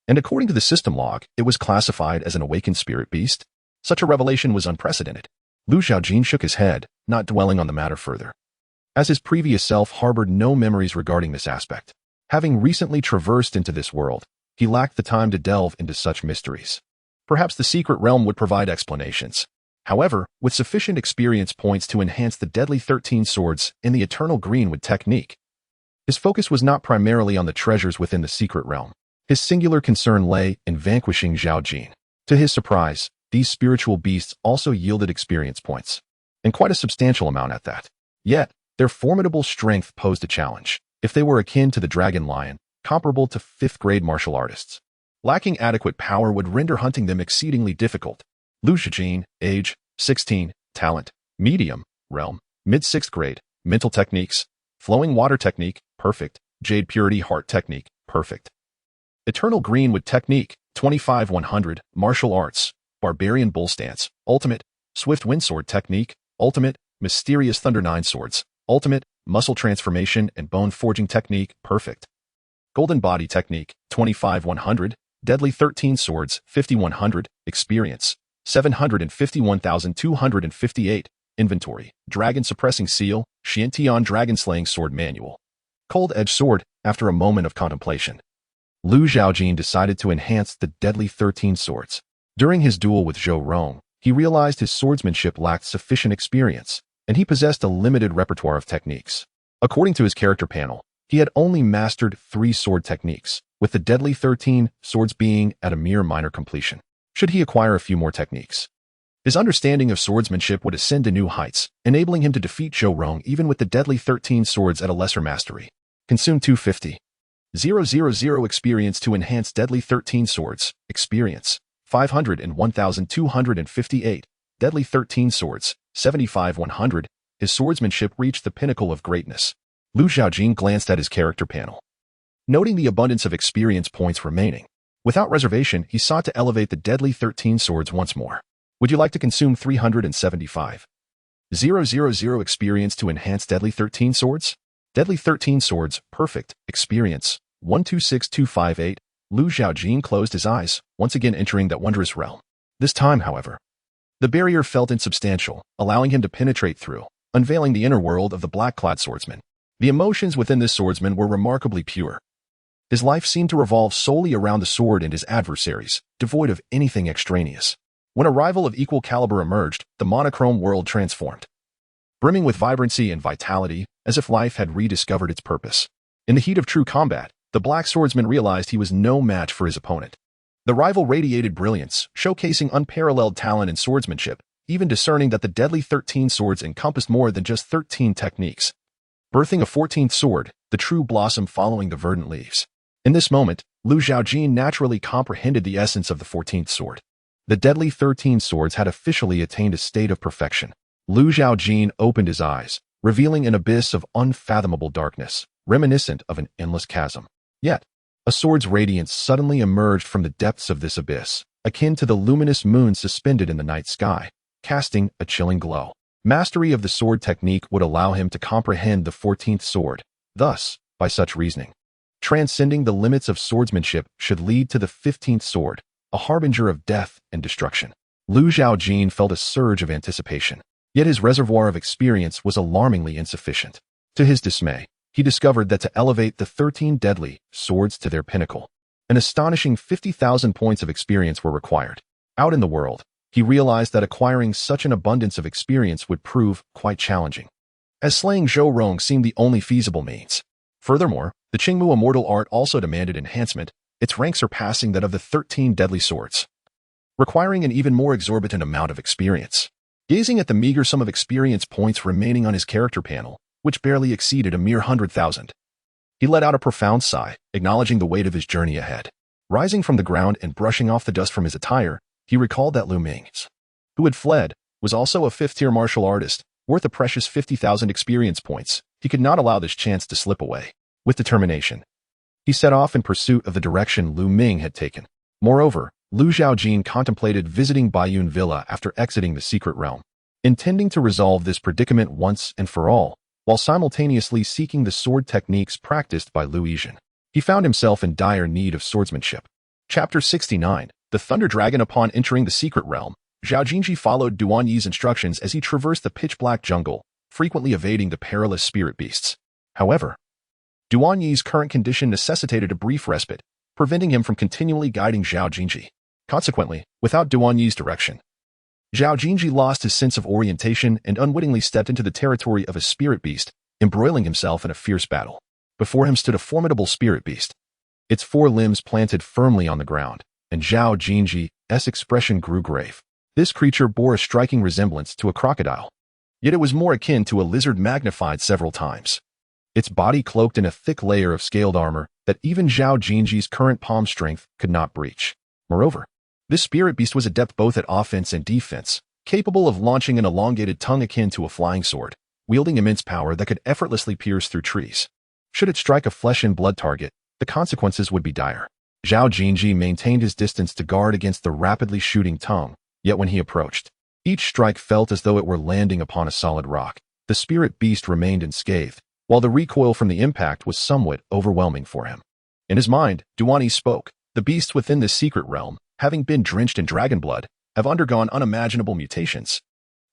And according to the system log, it was classified as an awakened spirit beast. Such a revelation was unprecedented. Lu Zhaojin shook his head, not dwelling on the matter further, as his previous self harbored no memories regarding this aspect. Having recently traversed into this world, he lacked the time to delve into such mysteries. Perhaps the secret realm would provide explanations. However, with sufficient experience points to enhance the deadly 13 swords in the Eternal Greenwood technique, his focus was not primarily on the treasures within the secret realm. His singular concern lay in vanquishing Zhaojin. To his surprise, these spiritual beasts also yielded experience points, and quite a substantial amount at that. Yet, their formidable strength posed a challenge. If they were akin to the dragon lion, comparable to 5th-grade martial artists, lacking adequate power would render hunting them exceedingly difficult. Lu Zhaojin, age, 16, talent, medium, realm, mid-6th grade, mental techniques, flowing water technique, perfect, jade purity heart technique, perfect. Eternal Greenwood technique, 25-100, martial arts, barbarian bull stance, ultimate, swift windsword technique, ultimate, mysterious thunder 9 swords, ultimate, muscle transformation and bone forging technique, perfect. Golden body technique, 25-100, deadly 13 swords, 50-100, experience, 751,258, inventory, dragon suppressing seal, Xiantian dragon slaying sword manual. Cold edge sword, after a moment of contemplation, Lu Zhaojin decided to enhance the deadly 13 swords. During his duel with Zhang, he realized his swordsmanship lacked sufficient experience, and he possessed a limited repertoire of techniques. According to his character panel, he had only mastered 3 sword techniques, with the deadly 13 swords being at a mere minor completion. Should he acquire a few more techniques, his understanding of swordsmanship would ascend to new heights, enabling him to defeat Zhang even with the deadly 13 swords at a lesser mastery. Consume 250. 000 experience to enhance deadly 13 swords, experience, 501,258, deadly 13 swords, 75-100, his swordsmanship reached the pinnacle of greatness. Lu Zhaojin glanced at his character panel, noting the abundance of experience points remaining. Without reservation, he sought to elevate the deadly 13 swords once more. Would you like to consume 375? 000 experience to enhance deadly 13 swords? Deadly 13 swords, perfect, experience, 126258. Lu Zhaojin closed his eyes, once again entering that wondrous realm. This time, however, the barrier felt insubstantial, allowing him to penetrate through, unveiling the inner world of the black-clad swordsman. The emotions within this swordsman were remarkably pure. His life seemed to revolve solely around the sword and his adversaries, devoid of anything extraneous. When a rival of equal caliber emerged, the monochrome world transformed, brimming with vibrancy and vitality, as if life had rediscovered its purpose. In the heat of true combat, the black swordsman realized he was no match for his opponent. The rival radiated brilliance, showcasing unparalleled talent and swordsmanship, even discerning that the deadly 13 swords encompassed more than just 13 techniques, birthing a 14th sword, the true blossom following the verdant leaves. In this moment, Lu Zhaojin naturally comprehended the essence of the 14th sword. The deadly 13 swords had officially attained a state of perfection. Lu Zhaojin opened his eyes, revealing an abyss of unfathomable darkness, reminiscent of an endless chasm. Yet, a sword's radiance suddenly emerged from the depths of this abyss, akin to the luminous moon suspended in the night sky, casting a chilling glow. Mastery of the sword technique would allow him to comprehend the 14th sword. Thus, by such reasoning, transcending the limits of swordsmanship should lead to the 15th sword, a harbinger of death and destruction. Zhaojin felt a surge of anticipation, yet his reservoir of experience was alarmingly insufficient. To his dismay, he discovered that to elevate the 13 deadly swords to their pinnacle, an astonishing 50,000 points of experience were required. Out in the world, he realized that acquiring such an abundance of experience would prove quite challenging, as slaying Zhou Rong seemed the only feasible means. Furthermore, the Qingmu immortal art also demanded enhancement, its rank surpassing that of the 13 deadly swords, requiring an even more exorbitant amount of experience. Gazing at the meager sum of experience points remaining on his character panel, which barely exceeded a mere 100,000, he let out a profound sigh, acknowledging the weight of his journey ahead. Rising from the ground and brushing off the dust from his attire, he recalled that Looming, who had fled, was also a 5th-tier martial artist, worth a precious 50,000 experience points. He could not allow this chance to slip away. With determination, he set off in pursuit of the direction Looming had taken. Moreover, Zhaojin contemplated visiting Baiyun Villa after exiting the secret realm, intending to resolve this predicament once and for all, while simultaneously seeking the sword techniques practiced by Zhaojin. He found himself in dire need of swordsmanship. Chapter 69. The Thunder Dragon. Upon entering the secret realm, Zhaojin followed Duan Yi's instructions as he traversed the pitch-black jungle, frequently evading the perilous spirit beasts. However, Duan Yi's current condition necessitated a brief respite, preventing him from continually guiding Zhaojin. Consequently, without Duan Yi's direction, Zhaojin lost his sense of orientation and unwittingly stepped into the territory of a spirit beast, embroiling himself in a fierce battle. Before him stood a formidable spirit beast, its 4 limbs planted firmly on the ground, and Zhaojin's expression grew grave. This creature bore a striking resemblance to a crocodile, yet it was more akin to a lizard magnified several times. Its body cloaked in a thick layer of scaled armor that even Zhaojin's current palm strength could not breach. Moreover, this spirit beast was adept both at offense and defense, capable of launching an elongated tongue akin to a flying sword, wielding immense power that could effortlessly pierce through trees. Should it strike a flesh and blood target, the consequences would be dire. Zhaojin maintained his distance to guard against the rapidly shooting tongue, yet when he approached, each strike felt as though it were landing upon a solid rock. The spirit beast remained unscathed, while the recoil from the impact was somewhat overwhelming for him. In his mind, Duan Yi spoke. The beasts within this secret realm, having been drenched in dragon blood, have undergone unimaginable mutations.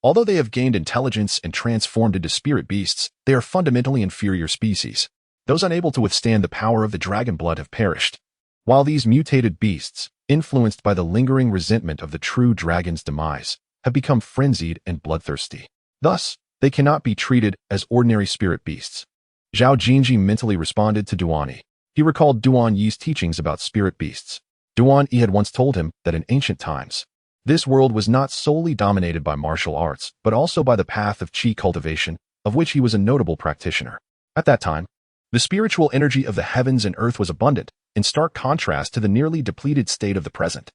Although they have gained intelligence and transformed into spirit beasts, they are fundamentally inferior species. Those unable to withstand the power of the dragon blood have perished. While these mutated beasts, influenced by the lingering resentment of the true dragon's demise, have become frenzied and bloodthirsty. Thus, they cannot be treated as ordinary spirit beasts. Zhaojin mentally responded to Duan Yi. He recalled Duan Yi's teachings about spirit beasts. Duan Yi had once told him that in ancient times, this world was not solely dominated by martial arts, but also by the path of qi cultivation, of which he was a notable practitioner. At that time, the spiritual energy of the heavens and earth was abundant, in stark contrast to the nearly depleted state of the present.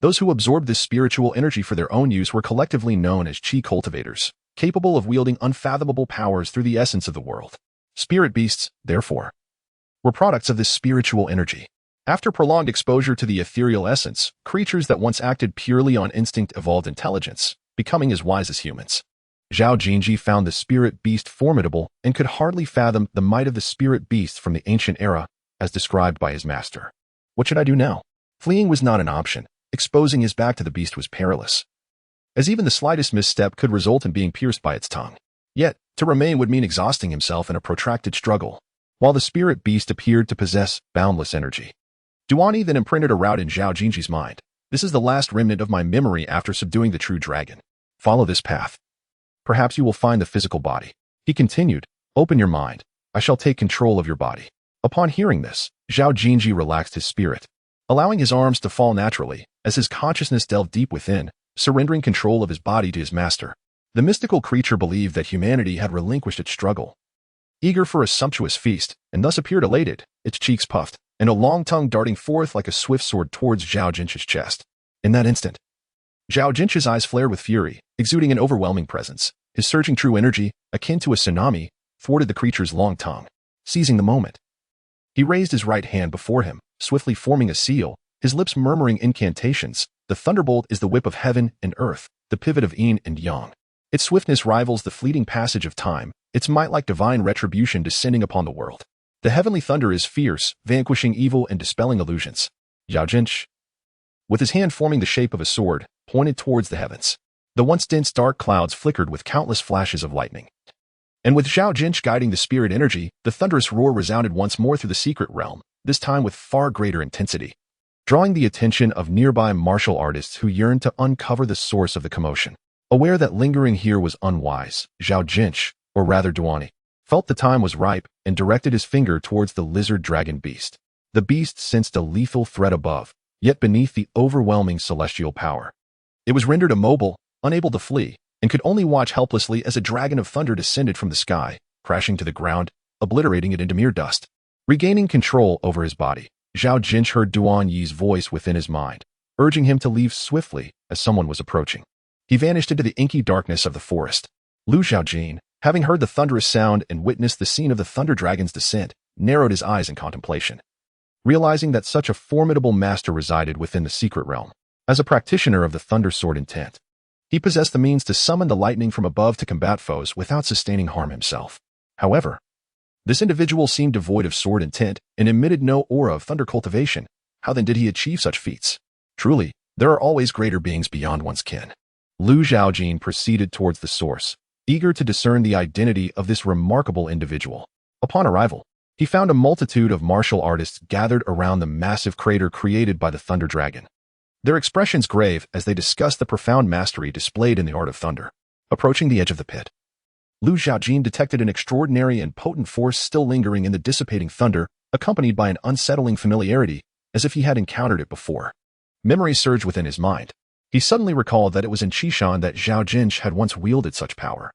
Those who absorbed this spiritual energy for their own use were collectively known as qi cultivators, capable of wielding unfathomable powers through the essence of the world. Spirit beasts, therefore, were products of this spiritual energy. After prolonged exposure to the ethereal essence, creatures that once acted purely on instinct evolved intelligence, becoming as wise as humans. Zhaojin found the spirit beast formidable and could hardly fathom the might of the spirit beasts from the ancient era, as described by his master. What should I do now? Fleeing was not an option. Exposing his back to the beast was perilous, as even the slightest misstep could result in being pierced by its tongue. Yet, to remain would mean exhausting himself in a protracted struggle. While the spirit beast appeared to possess boundless energy, Duan Yi then imprinted a route in Zhaojin's mind. This is the last remnant of my memory after subduing the true dragon. Follow this path. Perhaps you will find the physical body. He continued, open your mind. I shall take control of your body. Upon hearing this, Zhaojin relaxed his spirit, allowing his arms to fall naturally, as his consciousness delved deep within, surrendering control of his body to his master. The mystical creature believed that humanity had relinquished its struggle, eager for a sumptuous feast, and thus appeared elated, its cheeks puffed, and a long tongue darting forth like a swift sword towards Zhaojin's chest. In that instant, Zhaojin's eyes flared with fury, exuding an overwhelming presence. His surging true energy, akin to a tsunami, thwarted the creature's long tongue. Seizing the moment, he raised his right hand before him, swiftly forming a seal, his lips murmuring incantations. The thunderbolt is the whip of heaven and earth, the pivot of yin and yang. Its swiftness rivals the fleeting passage of time, its might like divine retribution descending upon the world. The heavenly thunder is fierce, vanquishing evil and dispelling illusions. Zhaojin, with his hand forming the shape of a sword, pointed towards the heavens. The once dense dark clouds flickered with countless flashes of lightning. And with Zhaojin guiding the spirit energy, the thunderous roar resounded once more through the secret realm, this time with far greater intensity, drawing the attention of nearby martial artists who yearned to uncover the source of the commotion. Aware that lingering here was unwise, Zhaojin, or rather Duani, felt the time was ripe and directed his finger towards the lizard dragon beast. The beast sensed a lethal threat above, yet beneath the overwhelming celestial power. It was rendered immobile, unable to flee, and could only watch helplessly as a dragon of thunder descended from the sky, crashing to the ground, obliterating it into mere dust. Regaining control over his body, Zhaojin heard Duan Yi's voice within his mind, urging him to leave swiftly as someone was approaching. He vanished into the inky darkness of the forest. Zhaojin, having heard the thunderous sound and witnessed the scene of the thunder dragon's descent, narrowed his eyes in contemplation. Realizing that such a formidable master resided within the secret realm, as a practitioner of the thunder sword intent, he possessed the means to summon the lightning from above to combat foes without sustaining harm himself. However, this individual seemed devoid of sword intent and emitted no aura of thunder cultivation. How then did he achieve such feats? Truly, there are always greater beings beyond one's kin. Zhaojin proceeded towards the source, eager to discern the identity of this remarkable individual. Upon arrival, he found a multitude of martial artists gathered around the massive crater created by the thunder dragon. Their expressions grave as they discussed the profound mastery displayed in the art of thunder. Approaching the edge of the pit, Zhaojin detected an extraordinary and potent force still lingering in the dissipating thunder, accompanied by an unsettling familiarity, as if he had encountered it before. Memory surged within his mind. He suddenly recalled that it was in Qishan that Zhaojin had once wielded such power,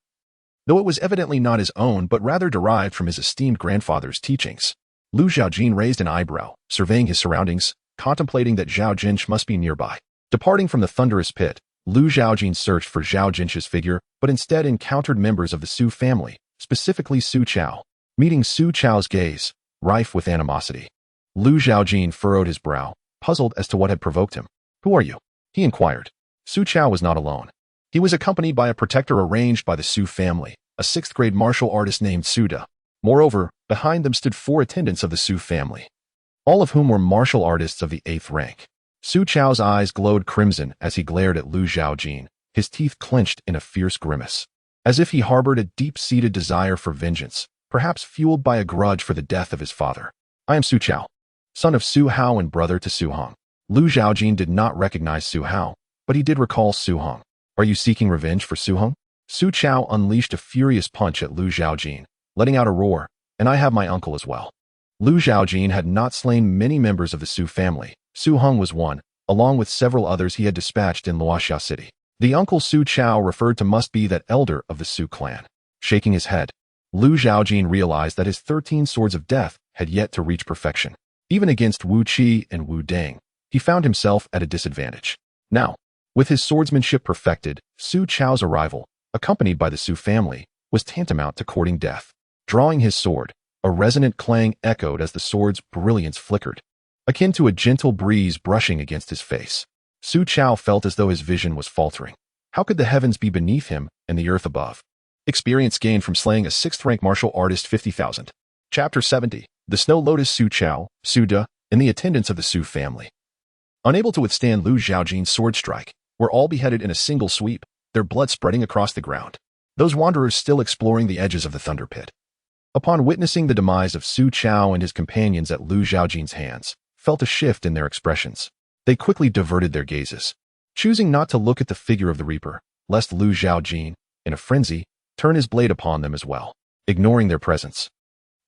though it was evidently not his own but rather derived from his esteemed grandfather's teachings. Zhaojin raised an eyebrow, surveying his surroundings, contemplating that Zhaojin must be nearby. Departing from the thunderous pit, Zhaojin searched for Zhaojin's figure, but instead encountered members of the Su family, specifically Su Chao. Meeting Su Chao's gaze, rife with animosity, Zhaojin furrowed his brow, puzzled as to what had provoked him. "Who are you?" he inquired. Su Chao was not alone. He was accompanied by a protector arranged by the Su family, a sixth-grade martial artist named Suda. Moreover, behind them stood 4 attendants of the Su family, all of whom were martial artists of the 8th rank. Su Chao's eyes glowed crimson as he glared at Zhaojin, his teeth clenched in a fierce grimace, as if he harbored a deep-seated desire for vengeance, perhaps fueled by a grudge for the death of his father. "I am Su Chao, son of Su Hao and brother to Su Hong." Zhaojin did not recognize Su Hao, but he did recall Su Hong. "Are you seeking revenge for Su Hong?" Su Chao unleashed a furious punch at Zhaojin, letting out a roar, "And I have my uncle as well." Zhaojin had not slain many members of the Su family. Su Hong was one, along with several others he had dispatched in Luoxia City. The uncle Su Chao referred to must be that elder of the Su clan. Shaking his head, Zhaojin realized that his 13 swords of death had yet to reach perfection. Even against Wu Qi and Wu Deng, he found himself at a disadvantage. Now, with his swordsmanship perfected, Su Chao's arrival, accompanied by the Su family, was tantamount to courting death. Drawing his sword, a resonant clang echoed as the sword's brilliance flickered, akin to a gentle breeze brushing against his face. Su Chao felt as though his vision was faltering. How could the heavens be beneath him and the earth above? Experience gained from slaying a 6th-rank martial artist 50,000. Chapter 70. The Snow Lotus. Su Chao, Suda, and the attendants of the Su family, unable to withstand Zhaojin's sword strike, were all beheaded in a single sweep, their blood spreading across the ground. Those wanderers still exploring the edges of the thunder pit, upon witnessing the demise of Su Chao and his companions at Zhaojin's hands, felt a shift in their expressions. They quickly diverted their gazes, choosing not to look at the figure of the Reaper, lest Zhaojin, in a frenzy, turn his blade upon them as well. Ignoring their presence,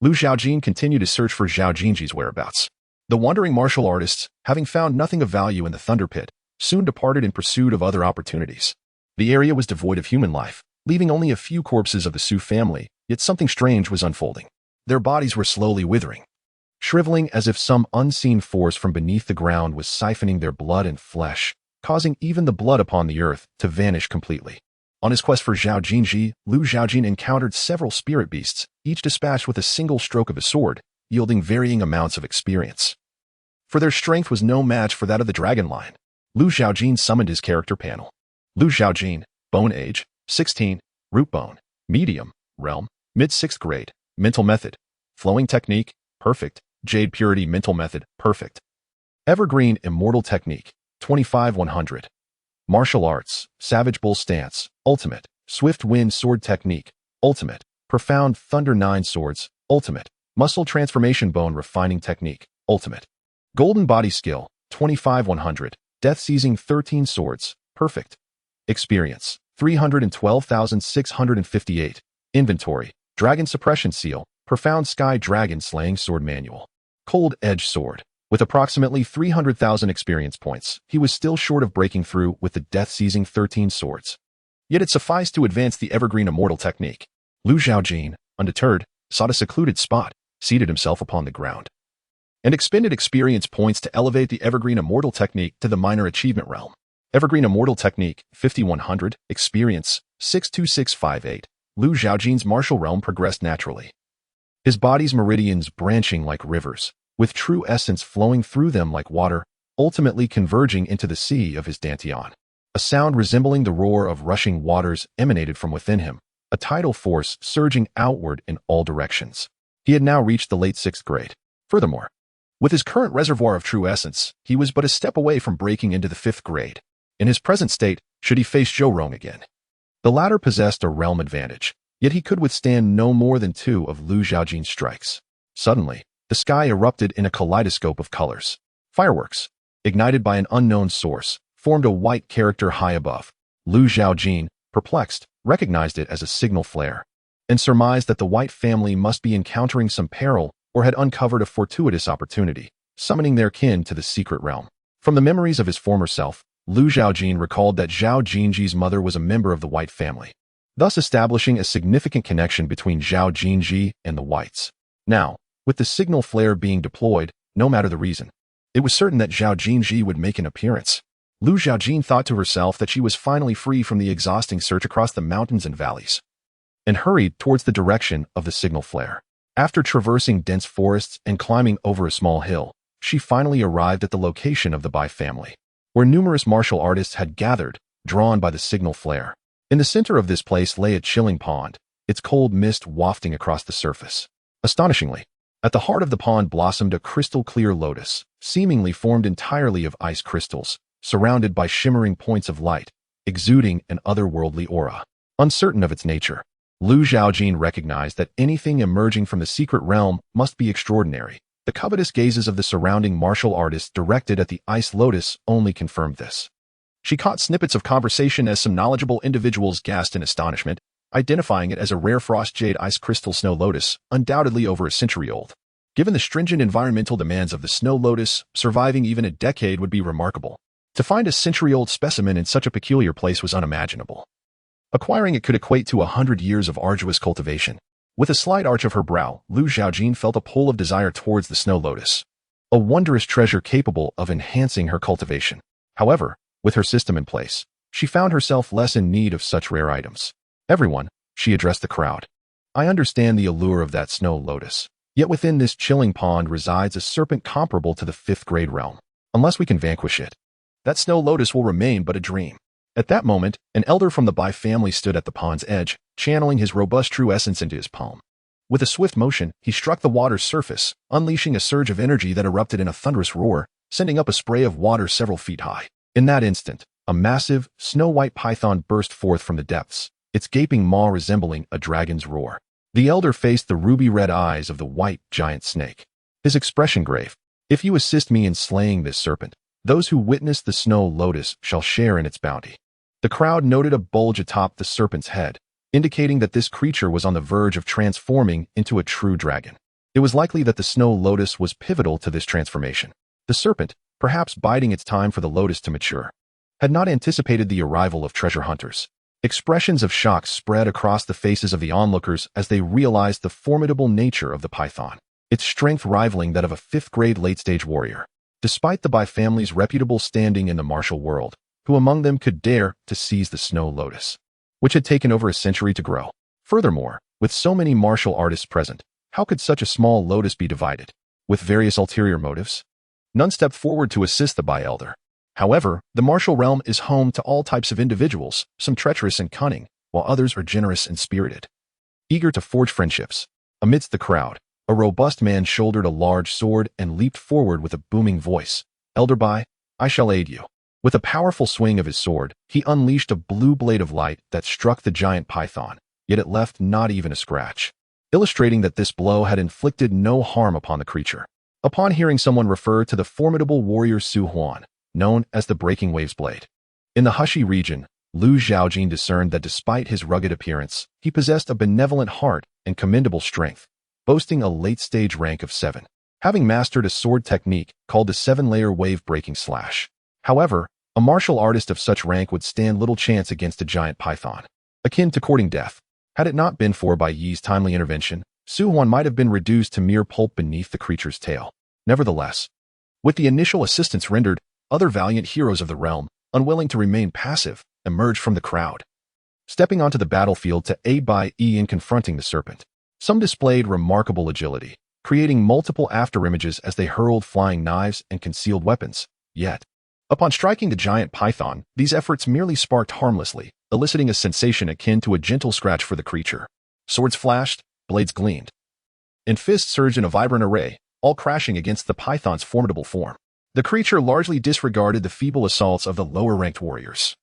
Zhaojin continued to search for Zhaojin's whereabouts. The wandering martial artists, having found nothing of value in the thunder pit, soon departed in pursuit of other opportunities. The area was devoid of human life, leaving only a few corpses of the Su family, yet something strange was unfolding. Their bodies were slowly withering, shriveling as if some unseen force from beneath the ground was siphoning their blood and flesh, causing even the blood upon the earth to vanish completely. On his quest for Zhaojin encountered several spirit beasts, each dispatched with a single stroke of a sword, yielding varying amounts of experience. For their strength was no match for that of the dragon lion. Zhaojin summoned his character panel. Zhaojin, Bone Age, 16. Root bone. Medium. Realm. Mid-6th grade. Mental method. Flowing technique. Perfect. Jade purity mental method. Perfect. Evergreen immortal technique. 25-100. Martial arts. Savage bull stance. Ultimate. Swift wind sword technique. Ultimate. Profound thunder 9 swords. Ultimate. Muscle transformation bone refining technique. Ultimate. Golden body skill. 25-100. Death seizing 13 swords. Perfect. Experience. 312,658. Inventory. Dragon suppression seal. Profound sky dragon slaying sword manual. Cold edge sword. With approximately 300,000 experience points, he was still short of breaking through with the death-seizing 13 swords. Yet it sufficed to advance the evergreen immortal technique. Zhaojin, undeterred, sought a secluded spot, seated himself upon the ground, and expended experience points to elevate the evergreen immortal technique to the minor achievement realm. Evergreen immortal technique, 5100, experience, 62658. Zhaojin's martial realm progressed naturally. His body's meridians branching like rivers, with true essence flowing through them like water, ultimately converging into the sea of his dantian. A sound resembling the roar of rushing waters emanated from within him, a tidal force surging outward in all directions. He had now reached the late 6th grade. Furthermore, with his current reservoir of true essence, he was but a step away from breaking into the 5th grade. In his present state, should he face Zhang again, the latter possessed a realm advantage, yet he could withstand no more than 2 of Zhaojin's strikes. Suddenly, the sky erupted in a kaleidoscope of colors. Fireworks, ignited by an unknown source, formed a white character high above. Zhaojin, perplexed, recognized it as a signal flare, and surmised that the White family must be encountering some peril or had uncovered a fortuitous opportunity, summoning their kin to the secret realm. From the memories of his former self, Zhaojin recalled that Zhao Jinji's mother was a member of the White family, thus establishing a significant connection between Zhao Jinji and the Whites. Now, with the signal flare being deployed, no matter the reason, it was certain that Zhao Jinji would make an appearance. Zhaojin thought to herself that she was finally free from the exhausting search across the mountains and valleys, and hurried towards the direction of the signal flare. After traversing dense forests and climbing over a small hill, she finally arrived at the location of the Bai family, where numerous martial artists had gathered, drawn by the signal flare. In the center of this place lay a chilling pond, its cold mist wafting across the surface. Astonishingly, at the heart of the pond blossomed a crystal-clear lotus, seemingly formed entirely of ice crystals, surrounded by shimmering points of light, exuding an otherworldly aura. Uncertain of its nature, Zhaojin recognized that anything emerging from the secret realm must be extraordinary. The covetous gazes of the surrounding martial artists directed at the ice lotus only confirmed this. She caught snippets of conversation as some knowledgeable individuals gasped in astonishment, identifying it as a rare frost jade ice crystal snow lotus, undoubtedly over a century old. Given the stringent environmental demands of the snow lotus, surviving even a decade would be remarkable. To find a century-old specimen in such a peculiar place was unimaginable. Acquiring it could equate to 100 years of arduous cultivation. With a slight arch of her brow, Zhaojin felt a pull of desire towards the snow lotus, a wondrous treasure capable of enhancing her cultivation. However, with her system in place, she found herself less in need of such rare items. Everyone, she addressed the crowd. I understand the allure of that snow lotus, yet within this chilling pond resides a serpent comparable to the 5th grade realm. Unless we can vanquish it, that snow lotus will remain but a dream. At that moment, an elder from the Bai family stood at the pond's edge, channeling his robust true essence into his palm. With a swift motion, he struck the water's surface, unleashing a surge of energy that erupted in a thunderous roar, sending up a spray of water several feet high. In that instant, a massive, snow-white python burst forth from the depths, its gaping maw resembling a dragon's roar. The elder faced the ruby-red eyes of the white giant snake, his expression grave. If you assist me in slaying this serpent, those who witness the snow lotus shall share in its bounty. The crowd noted a bulge atop the serpent's head, indicating that this creature was on the verge of transforming into a true dragon. It was likely that the snow lotus was pivotal to this transformation. The serpent, perhaps biding its time for the lotus to mature, had not anticipated the arrival of treasure hunters. Expressions of shock spread across the faces of the onlookers as they realized the formidable nature of the python, its strength rivaling that of a 5th grade late-stage warrior. Despite the Bai family's reputable standing in the martial world, who among them could dare to seize the snow lotus, which had taken over a century to grow? Furthermore, with so many martial artists present, how could such a small lotus be divided? With various ulterior motives? None stepped forward to assist the Bai elder. However, the martial realm is home to all types of individuals, some treacherous and cunning, while others are generous and spirited, eager to forge friendships. Amidst the crowd, a robust man shouldered a large sword and leaped forward with a booming voice. "Elder Bai, I shall aid you." With a powerful swing of his sword, he unleashed a blue blade of light that struck the giant python, yet it left not even a scratch, illustrating that this blow had inflicted no harm upon the creature. Upon hearing someone refer to the formidable warrior Su Huan, known as the Breaking Waves Blade, in the Hushi region, Zhaojin discerned that despite his rugged appearance, he possessed a benevolent heart and commendable strength, boasting a late-stage rank of 7, having mastered a sword technique called the 7-layer wave breaking slash. However, a martial artist of such rank would stand little chance against a giant python, akin to courting death. Had it not been for Bai Yi's timely intervention, Su Huan might have been reduced to mere pulp beneath the creature's tail. Nevertheless, with the initial assistance rendered, other valiant heroes of the realm, unwilling to remain passive, emerged from the crowd, stepping onto the battlefield to aid Bai Yi in confronting the serpent. Some displayed remarkable agility, creating multiple afterimages as they hurled flying knives and concealed weapons. Yet, upon striking the giant python, these efforts merely sparked harmlessly, eliciting a sensation akin to a gentle scratch for the creature. Swords flashed, blades gleamed, and fists surged in a vibrant array, all crashing against the python's formidable form. The creature largely disregarded the feeble assaults of the lower-ranked warriors,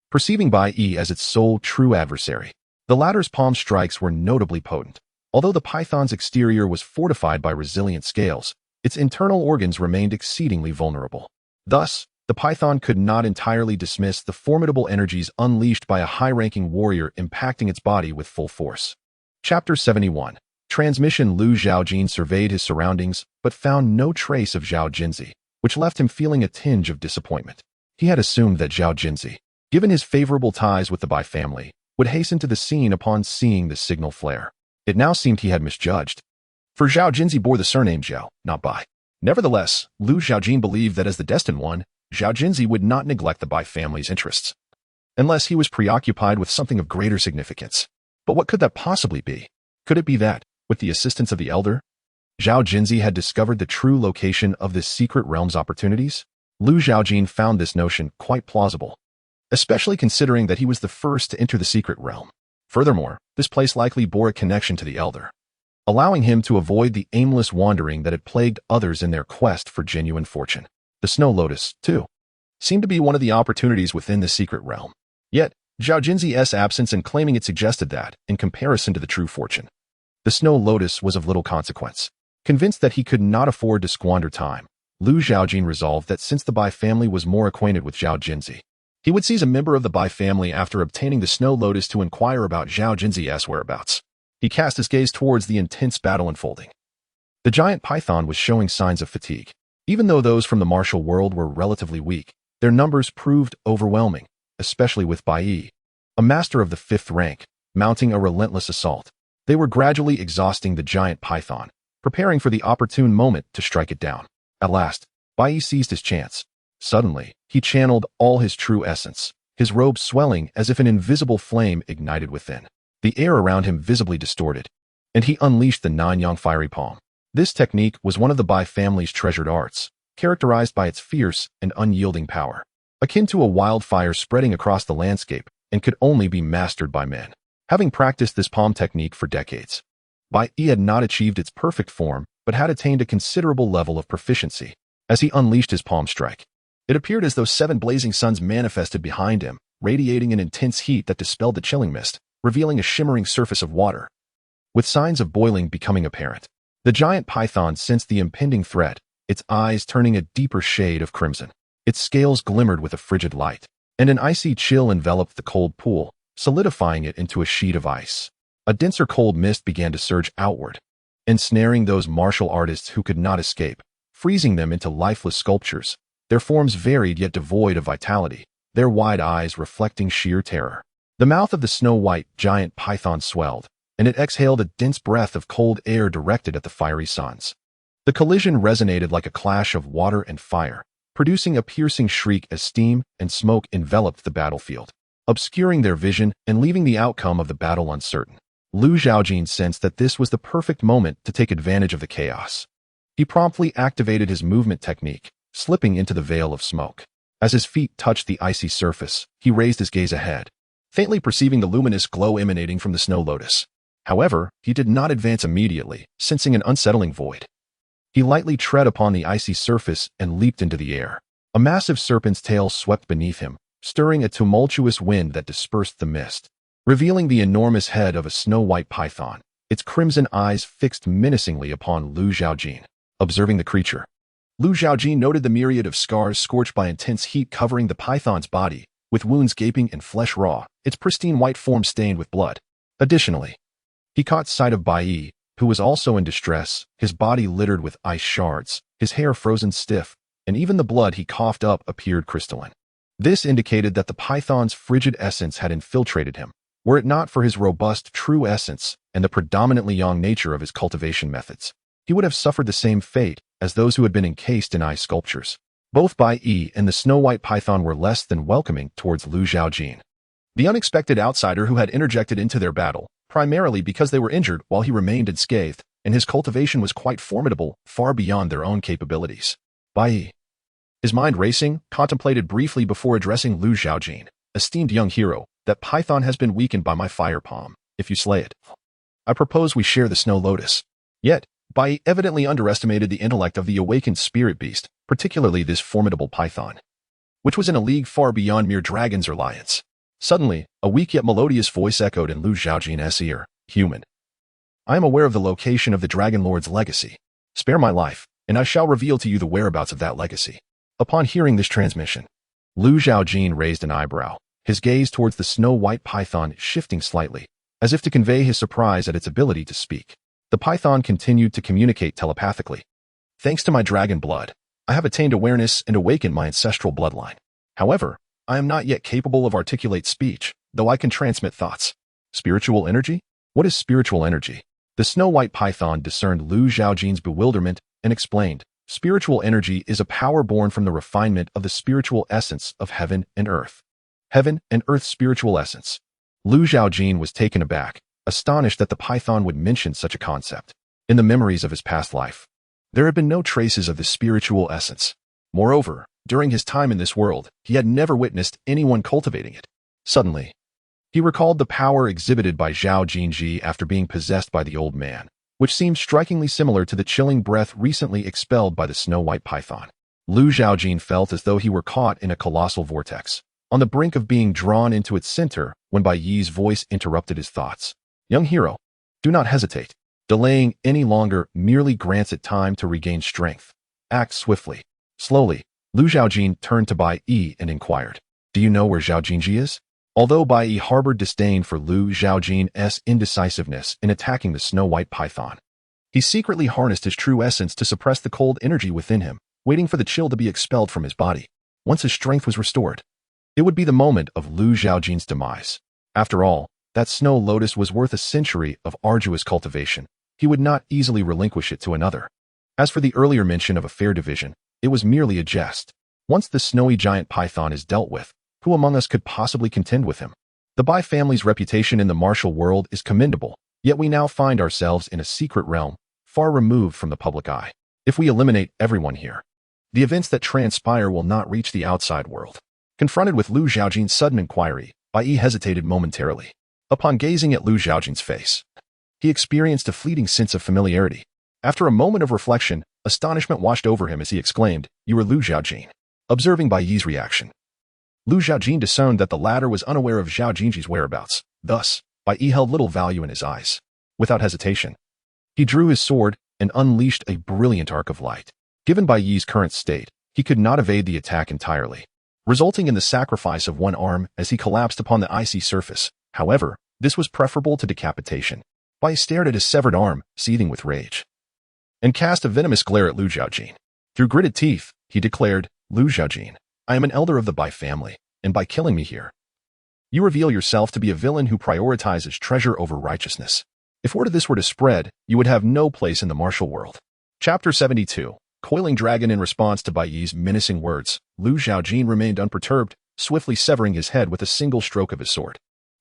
perceiving Bai Yi as its sole true adversary. The latter's palm strikes were notably potent. Although the python's exterior was fortified by resilient scales, its internal organs remained exceedingly vulnerable. Thus, the python could not entirely dismiss the formidable energies unleashed by a high-ranking warrior impacting its body with full force. Chapter 71. Transmission. Zhaojin surveyed his surroundings, but found no trace of Zhaojin, which left him feeling a tinge of disappointment. He had assumed that Zhaojin, given his favorable ties with the Bai family, would hasten to the scene upon seeing the signal flare. It now seemed he had misjudged, for Zhaojin bore the surname Zhao, not Bai. Nevertheless, Zhaojin believed that as the destined one, Zhaojin would not neglect the Bai family's interests, unless he was preoccupied with something of greater significance. But what could that possibly be? Could it be that, with the assistance of the elder, Zhaojin had discovered the true location of this secret realm's opportunities? Zhaojin found this notion quite plausible, especially considering that he was the first to enter the secret realm. Furthermore, this place likely bore a connection to the elder, allowing him to avoid the aimless wandering that had plagued others in their quest for genuine fortune. The snow lotus, too, seemed to be one of the opportunities within the secret realm. Yet, Zhaojin's absence and claiming it suggested that, in comparison to the true fortune, the snow lotus was of little consequence. Convinced that he could not afford to squander time, Zhaojin resolved that since the Bai family was more acquainted with Zhaojin, he would seize a member of the Bai family after obtaining the snow lotus to inquire about Zhaojin's whereabouts. He cast his gaze towards the intense battle unfolding. The giant python was showing signs of fatigue. Even though those from the martial world were relatively weak, their numbers proved overwhelming, especially with Bai Yi, a master of the 5th rank, mounting a relentless assault. They were gradually exhausting the giant python, preparing for the opportune moment to strike it down. At last, Bai Yi seized his chance. Suddenly, he channeled all his true essence, his robe swelling as if an invisible flame ignited within. The air around him visibly distorted, and he unleashed the Nanyang fiery palm. This technique was one of the Bai family's treasured arts, characterized by its fierce and unyielding power, akin to a wildfire spreading across the landscape, and could only be mastered by men. Having practiced this palm technique for decades, Bai Yi had not achieved its perfect form, but had attained a considerable level of proficiency. As he unleashed his palm strike, it appeared as though 7 blazing suns manifested behind him, radiating an intense heat that dispelled the chilling mist, revealing a shimmering surface of water, with signs of boiling becoming apparent. The giant python sensed the impending threat, its eyes turning a deeper shade of crimson. Its scales glimmered with a frigid light, and an icy chill enveloped the cold pool, solidifying it into a sheet of ice. A denser cold mist began to surge outward, ensnaring those martial artists who could not escape, freezing them into lifeless sculptures. Their forms varied yet devoid of vitality, their wide eyes reflecting sheer terror. The mouth of the snow-white giant python swelled, and it exhaled a dense breath of cold air directed at the fiery suns. The collision resonated like a clash of water and fire, producing a piercing shriek as steam and smoke enveloped the battlefield, obscuring their vision and leaving the outcome of the battle uncertain. Zhaojin sensed that this was the perfect moment to take advantage of the chaos. He promptly activated his movement technique, slipping into the veil of smoke. As his feet touched the icy surface, he raised his gaze ahead, faintly perceiving the luminous glow emanating from the snow lotus. However, he did not advance immediately, sensing an unsettling void. He lightly tread upon the icy surface and leaped into the air. A massive serpent's tail swept beneath him, stirring a tumultuous wind that dispersed the mist, revealing the enormous head of a snow-white python, its crimson eyes fixed menacingly upon Zhaojin. Observing the creature, Zhaojin noted the myriad of scars scorched by intense heat covering the python's body, with wounds gaping and flesh raw, its pristine white form stained with blood. Additionally, he caught sight of Bai, who was also in distress, his body littered with ice shards, his hair frozen stiff, and even the blood he coughed up appeared crystalline. This indicated that the python's frigid essence had infiltrated him, were it not for his robust true essence and the predominantly young nature of his cultivation methods. He would have suffered the same fate as those who had been encased in ice sculptures. Both Bai and the snow-white python were less than welcoming towards Zhaojin, the unexpected outsider who had interjected into their battle, primarily because they were injured while he remained unscathed, and his cultivation was quite formidable, far beyond their own capabilities. Bai, his mind racing, contemplated briefly before addressing Zhaojin. Esteemed young hero, that python has been weakened by my fire palm. If you slay it, I propose we share the snow lotus. Yet, Bai evidently underestimated the intellect of the awakened spirit beast, particularly this formidable python, which was in a league far beyond mere dragons or lions. Suddenly, a weak yet melodious voice echoed in Zhaojin's ear. Human, I am aware of the location of the Dragon Lord's legacy. Spare my life, and I shall reveal to you the whereabouts of that legacy. Upon hearing this transmission, Zhaojin raised an eyebrow, his gaze towards the snow-white python shifting slightly, as if to convey his surprise at its ability to speak. The python continued to communicate telepathically. Thanks to my dragon blood, I have attained awareness and awakened my ancestral bloodline. However, I am not yet capable of articulate speech, though I can transmit thoughts. Spiritual energy? What is spiritual energy? The snow-white python discerned Zhaojin's bewilderment and explained, spiritual energy is a power born from the refinement of the spiritual essence of heaven and earth. Heaven and earth's spiritual essence. Zhaojin was taken aback, astonished that the python would mention such a concept. In the memories of his past life, there had been no traces of the spiritual essence. Moreover, during his time in this world, he had never witnessed anyone cultivating it. Suddenly, he recalled the power exhibited by Zhaojin after being possessed by the old man, which seemed strikingly similar to the chilling breath recently expelled by the snow-white python. Zhaojin felt as though he were caught in a colossal vortex, on the brink of being drawn into its center when Bai's voice interrupted his thoughts. Young hero, do not hesitate. Delaying any longer merely grants it time to regain strength. Act swiftly. Slowly, Zhaojin turned to Bai and inquired, do you know where Zhaojin is? Although Bai harbored disdain for Zhaojin's indecisiveness in attacking the snow-white python, he secretly harnessed his true essence to suppress the cold energy within him, waiting for the chill to be expelled from his body. Once his strength was restored, it would be the moment of Zhaojin's demise. After all, that snow lotus was worth a century of arduous cultivation. He would not easily relinquish it to another. As for the earlier mention of a fair division, it was merely a jest. Once the snowy giant python is dealt with, who among us could possibly contend with him? The Bai family's reputation in the martial world is commendable, yet we now find ourselves in a secret realm, far removed from the public eye. If we eliminate everyone here, the events that transpire will not reach the outside world. Confronted with Zhaojin's sudden inquiry, Bai hesitated momentarily. Upon gazing at Zhaojin's face, he experienced a fleeting sense of familiarity. After a moment of reflection, astonishment washed over him as he exclaimed, "You are Zhaojin." Observing Bai's reaction, Zhaojin discerned that the latter was unaware of Zhaojin's whereabouts. Thus, Bai held little value in his eyes. Without hesitation, he drew his sword and unleashed a brilliant arc of light. Given Bai's current state, he could not evade the attack entirely, resulting in the sacrifice of one arm as he collapsed upon the icy surface. However, this was preferable to decapitation. Bai stared at his severed arm, seething with rage, and cast a venomous glare at Zhaojin. Through gritted teeth, he declared, Zhaojin, I am an elder of the Bai family, and by killing me here, you reveal yourself to be a villain who prioritizes treasure over righteousness. If word of this were to spread, you would have no place in the martial world. Chapter 72. Coiling Dragon. In response to Bai's menacing words, Zhaojin remained unperturbed, swiftly severing his head with a single stroke of his sword.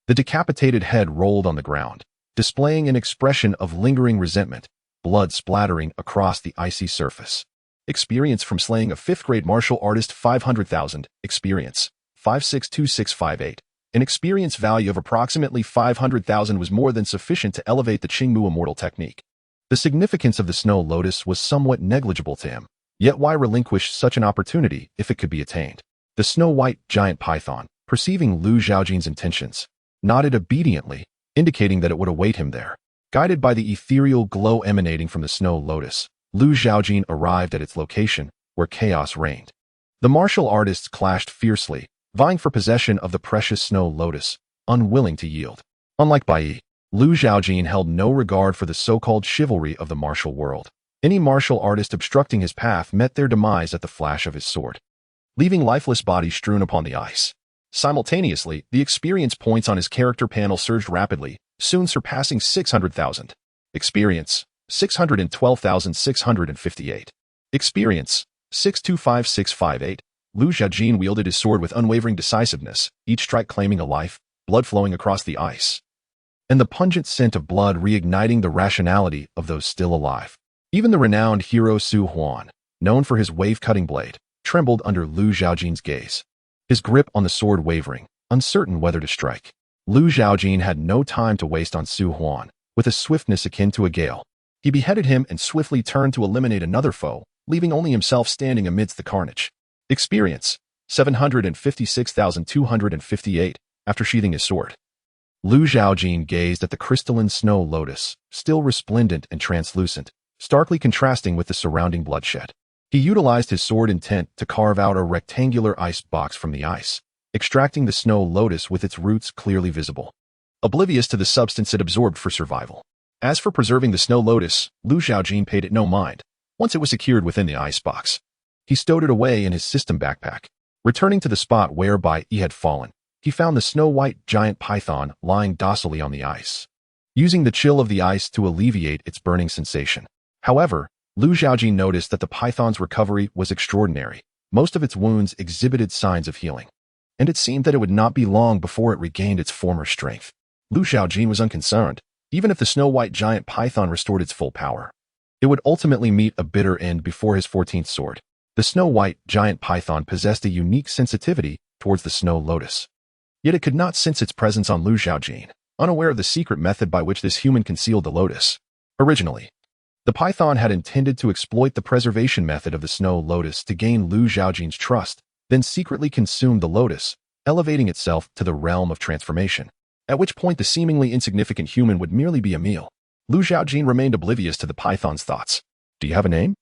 The decapitated head rolled on the ground, displaying an expression of lingering resentment, blood splattering across the icy surface. Experience from slaying a 5th grade martial artist 500,000. Experience 562658. An experience value of approximately 500,000 was more than sufficient to elevate the Qingmu immortal technique. The significance of the snow lotus was somewhat negligible to him, yet why relinquish such an opportunity if it could be attained? The snow-white giant python, perceiving Lu Zhaojin's intentions, nodded obediently, indicating that it would await him there. Guided by the ethereal glow emanating from the snow lotus, Lu Zhaojin arrived at its location, where chaos reigned. The martial artists clashed fiercely, vying for possession of the precious snow lotus, unwilling to yield. Unlike Bai, Lu Zhaojin held no regard for the so-called chivalry of the martial world. Any martial artist obstructing his path met their demise at the flash of his sword, leaving lifeless bodies strewn upon the ice. Simultaneously, the experience points on his character panel surged rapidly, soon surpassing 600,000. Experience, 612,658. Experience, 625658. Lu Zhaojin wielded his sword with unwavering decisiveness, each strike claiming a life, blood flowing across the ice, and the pungent scent of blood reigniting the rationality of those still alive. Even the renowned hero Su Huan, known for his wave-cutting blade, trembled under Lu Zhaojin's gaze, his grip on the sword wavering, uncertain whether to strike. Lu Zhaojin had no time to waste on Su Huan. With a swiftness akin to a gale, he beheaded him and swiftly turned to eliminate another foe, leaving only himself standing amidst the carnage. Experience, 756,258. After sheathing his sword, Lu Zhaojin gazed at the crystalline snow lotus, still resplendent and translucent, starkly contrasting with the surrounding bloodshed. He utilized his sword intent to carve out a rectangular ice box from the ice, extracting the snow lotus with its roots clearly visible, oblivious to the substance it absorbed for survival. As for preserving the snow lotus, Lu Zhaojin paid it no mind. Once it was secured within the ice box, he stowed it away in his system backpack. Returning to the spot whereby he had fallen, he found the snow-white giant python lying docilely on the ice, using the chill of the ice to alleviate its burning sensation. However, Lu Zhaojin noticed that the python's recovery was extraordinary. Most of its wounds exhibited signs of healing, and it seemed that it would not be long before it regained its former strength. Lu Zhaojin was unconcerned. Even if the snow-white giant python restored its full power, it would ultimately meet a bitter end before his 14th sword. The snow-white giant python possessed a unique sensitivity towards the snow lotus. Yet it could not sense its presence on Lu Zhaojin, unaware of the secret method by which this human concealed the lotus. Originally, the python had intended to exploit the preservation method of the snow lotus to gain Lu Zhaojin's trust, then secretly consume the lotus, elevating itself to the realm of transformation, at which point the seemingly insignificant human would merely be a meal. Lu Zhaojin remained oblivious to the python's thoughts. "Do you have a name?"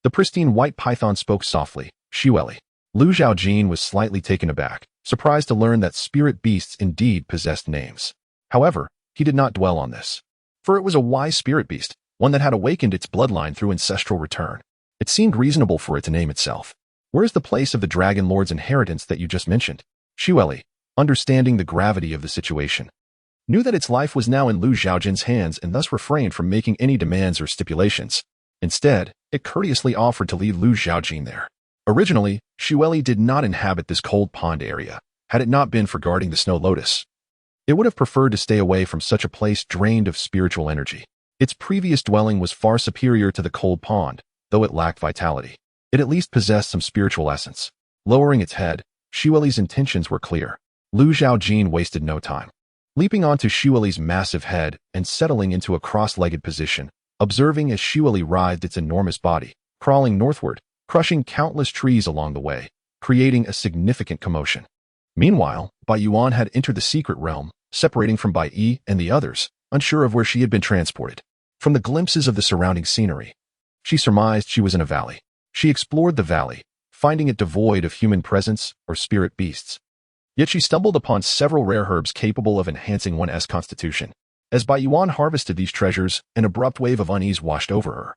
The pristine white python spoke softly, "Xueli." Lu Zhaojin was slightly taken aback, surprised to learn that spirit beasts indeed possessed names. However, he did not dwell on this, for it was a wise spirit beast, one that had awakened its bloodline through ancestral return. It seemed reasonable for it to name itself. "Where is the place of the Dragon Lord's inheritance that you just mentioned?" Xueli, understanding the gravity of the situation, knew that its life was now in Lu Zhaojin's hands and thus refrained from making any demands or stipulations. Instead, it courteously offered to lead Lu Zhaojin there. Originally, Xueli did not inhabit this cold pond area, had it not been for guarding the snow lotus. It would have preferred to stay away from such a place drained of spiritual energy. Its previous dwelling was far superior to the cold pond, though it lacked vitality. It at least possessed some spiritual essence. Lowering its head, Xueli's intentions were clear. Lu Zhaojin wasted no time. Leaping onto Xueli's massive head and settling into a cross-legged position, observing as Xueli writhed its enormous body, crawling northward, crushing countless trees along the way, creating a significant commotion. Meanwhile, Bai Yuan had entered the secret realm, separating from Bai Yi and the others, unsure of where she had been transported. From the glimpses of the surrounding scenery, she surmised she was in a valley. She explored the valley, finding it devoid of human presence or spirit beasts. Yet she stumbled upon several rare herbs capable of enhancing one's constitution. As Bai Yuan harvested these treasures, an abrupt wave of unease washed over her,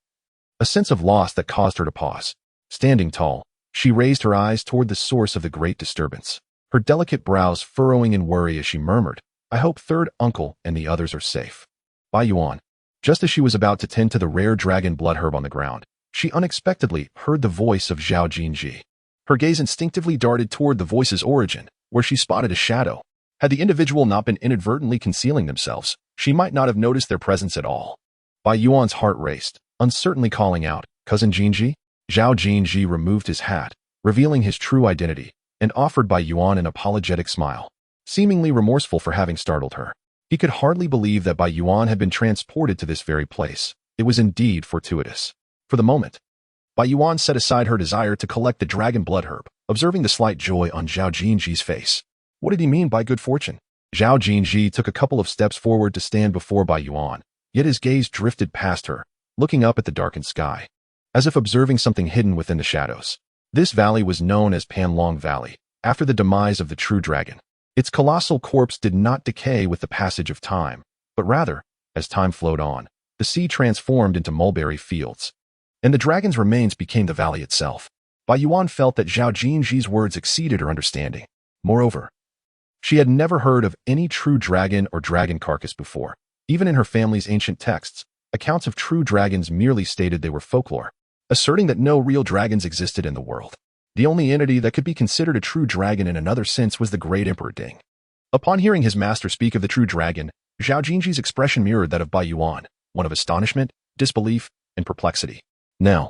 a sense of loss that caused her to pause. Standing tall, she raised her eyes toward the source of the great disturbance, her delicate brows furrowing in worry as she murmured, "I hope third uncle and the others are safe." Bai Yuan. Just as she was about to tend to the rare dragon blood herb on the ground, she unexpectedly heard the voice of Zhaojin Ji. Her gaze instinctively darted toward the voice's origin, where she spotted a shadow. Had the individual not been inadvertently concealing themselves, she might not have noticed their presence at all. Bai Yuan's heart raced, uncertainly calling out, "Cousin Jinji?" Zhaojin Ji removed his hat, revealing his true identity, and offered Bai Yuan an apologetic smile. seemingly remorseful for having startled her. He could hardly believe that Bai Yuan had been transported to this very place. It was indeed fortuitous. For the moment, Bai Yuan set aside her desire to collect the dragon blood herb, observing the slight joy on Zhaojin's face. What did he mean by good fortune? Zhaojin took a couple of steps forward to stand before Bai Yuan, yet his gaze drifted past her, looking up at the darkened sky, as if observing something hidden within the shadows. This valley was known as Panlong Valley, after the demise of the true dragon. Its colossal corpse did not decay with the passage of time, but rather, as time flowed on, the sea transformed into mulberry fields, and the dragon's remains became the valley itself. Bai Yuan felt that Zhaojin's words exceeded her understanding. Moreover, she had never heard of any true dragon or dragon carcass before. Even in her family's ancient texts, accounts of true dragons merely stated they were folklore, asserting that no real dragons existed in the world. The only entity that could be considered a true dragon in another sense was the great Emperor Ding. Upon hearing his master speak of the true dragon, Zhaojin's expression mirrored that of Bai Yuan, one of astonishment, disbelief, and perplexity. Now,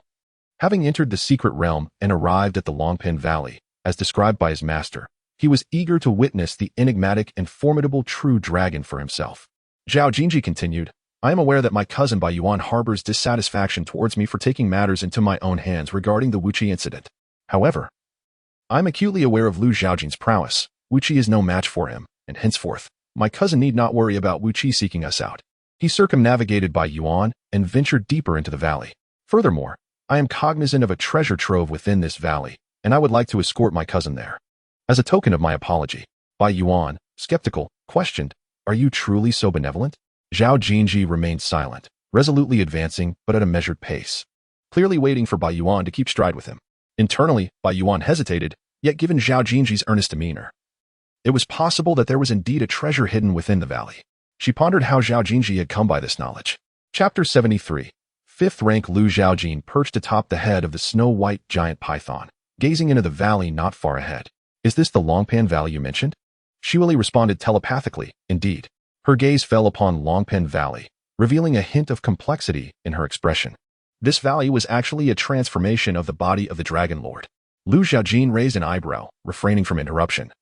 having entered the secret realm and arrived at the Longpan Valley, as described by his master, he was eager to witness the enigmatic and formidable true dragon for himself. Zhaojin continued, I am aware that my cousin Bai Yuan harbors dissatisfaction towards me for taking matters into my own hands regarding the Wuqi incident. However, I am acutely aware of Lu Zhaojin's prowess. Wuqi is no match for him, and henceforth, my cousin need not worry about Wuqi seeking us out. He circumnavigated Bai Yuan and ventured deeper into the valley. Furthermore, I am cognizant of a treasure trove within this valley, and I would like to escort my cousin there. As a token of my apology, Bai Yuan, skeptical, questioned, Are you truly so benevolent? Zhaojin remained silent, resolutely advancing but at a measured pace, clearly waiting for Bai Yuan to keep stride with him. Internally, Bai Yuan hesitated, yet given Zhaojin's earnest demeanor, it was possible that there was indeed a treasure hidden within the valley. She pondered how Zhaojin had come by this knowledge. Chapter 73. 5th rank Lu Zhaojin perched atop the head of the snow-white giant python, gazing into the valley not far ahead. Is this the Longpan Valley you mentioned? Shiwali responded telepathically, indeed. Her gaze fell upon Longpan Valley, revealing a hint of complexity in her expression. This valley was actually a transformation of the body of the Dragon Lord. Lu Zhaojin raised an eyebrow, refraining from interruption,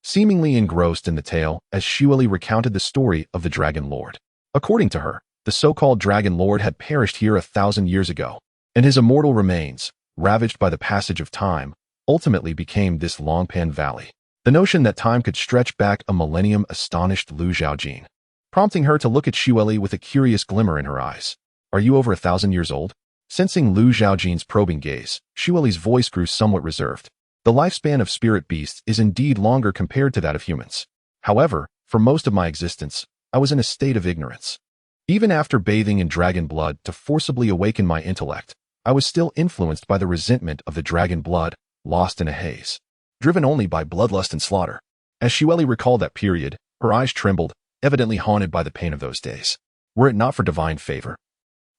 seemingly engrossed in the tale as Shiwali recounted the story of the Dragon Lord. According to her, the so-called Dragon Lord had perished here 1,000 years ago, and his immortal remains, ravaged by the passage of time, ultimately became this Longpan Valley. The notion that time could stretch back a millennium astonished Lu Zhaojin, prompting her to look at Shiwali with a curious glimmer in her eyes. Are you over 1,000 years old? Sensing Lu Zhaojin's probing gaze, Shiwali's voice grew somewhat reserved. The lifespan of spirit beasts is indeed longer compared to that of humans. However, for most of my existence, I was in a state of ignorance. Even after bathing in dragon blood to forcibly awaken my intellect, I was still influenced by the resentment of the dragon blood, lost in a haze, driven only by bloodlust and slaughter. As Shiwali recalled that period, her eyes trembled, evidently haunted by the pain of those days. Were it not for divine favor,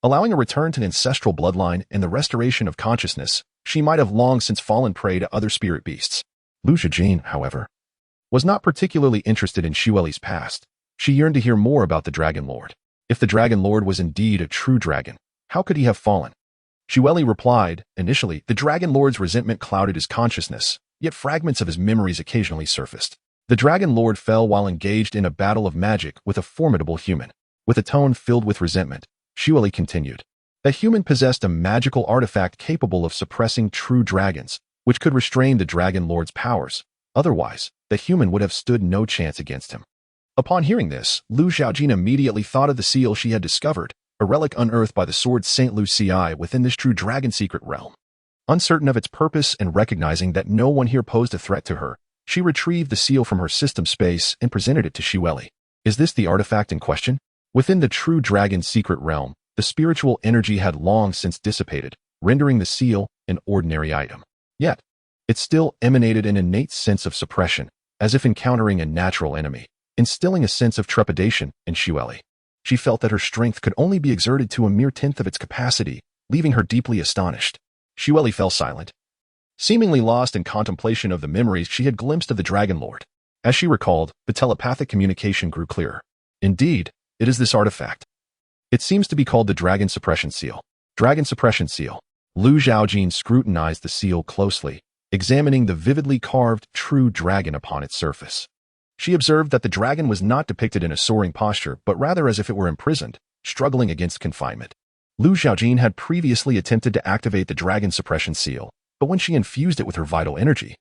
allowing a return to the ancestral bloodline and the restoration of consciousness, she might have long since fallen prey to other spirit beasts. Lu Zhaojin, however, was not particularly interested in Shiwali's past. She yearned to hear more about the Dragon Lord. If the Dragon Lord was indeed a true dragon, how could he have fallen? Shiwali replied, initially, the Dragon Lord's resentment clouded his consciousness, yet fragments of his memories occasionally surfaced. The Dragon Lord fell while engaged in a battle of magic with a formidable human. With a tone filled with resentment, Shiwali continued. The human possessed a magical artifact capable of suppressing true dragons, which could restrain the Dragon Lord's powers. Otherwise, the human would have stood no chance against him. Upon hearing this, Lu Zhaojin immediately thought of the seal she had discovered, a relic unearthed by the sword Saint Luci within this true dragon secret realm. Uncertain of its purpose and recognizing that no one here posed a threat to her, she retrieved the seal from her system space and presented it to Shiwali. Is this the artifact in question? Within the true dragon secret realm, the spiritual energy had long since dissipated, rendering the seal an ordinary item. Yet, it still emanated an innate sense of suppression, as if encountering a natural enemy, instilling a sense of trepidation in Shiwali. She felt that her strength could only be exerted to a mere tenth of its capacity, leaving her deeply astonished. Shiwali fell silent, seemingly lost in contemplation of the memories she had glimpsed of the Dragon Lord. As she recalled, the telepathic communication grew clearer. Indeed, it is this artifact. It seems to be called the Dragon Suppression Seal. Dragon Suppression Seal. Lu Zhaojin scrutinized the seal closely, examining the vividly carved true dragon upon its surface. She observed that the dragon was not depicted in a soaring posture, but rather as if it were imprisoned, struggling against confinement. Zhaojin had previously attempted to activate the dragon suppression seal, but when she infused it with her vital energy,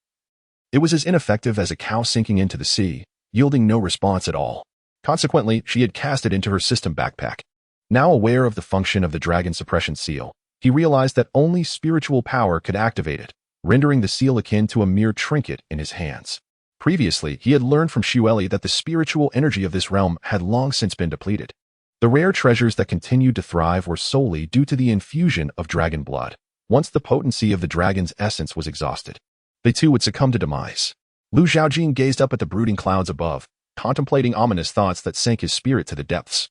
it was as ineffective as a cow sinking into the sea, yielding no response at all. Consequently, she had cast it into her system backpack. Now aware of the function of the dragon suppression seal, he realized that only spiritual power could activate it, rendering the seal akin to a mere trinket in his hands. Previously, he had learned from Xueli that the spiritual energy of this realm had long since been depleted. The rare treasures that continued to thrive were solely due to the infusion of dragon blood. Once the potency of the dragon's essence was exhausted, they too would succumb to demise. Zhaojin gazed up at the brooding clouds above, contemplating ominous thoughts that sank his spirit to the depths.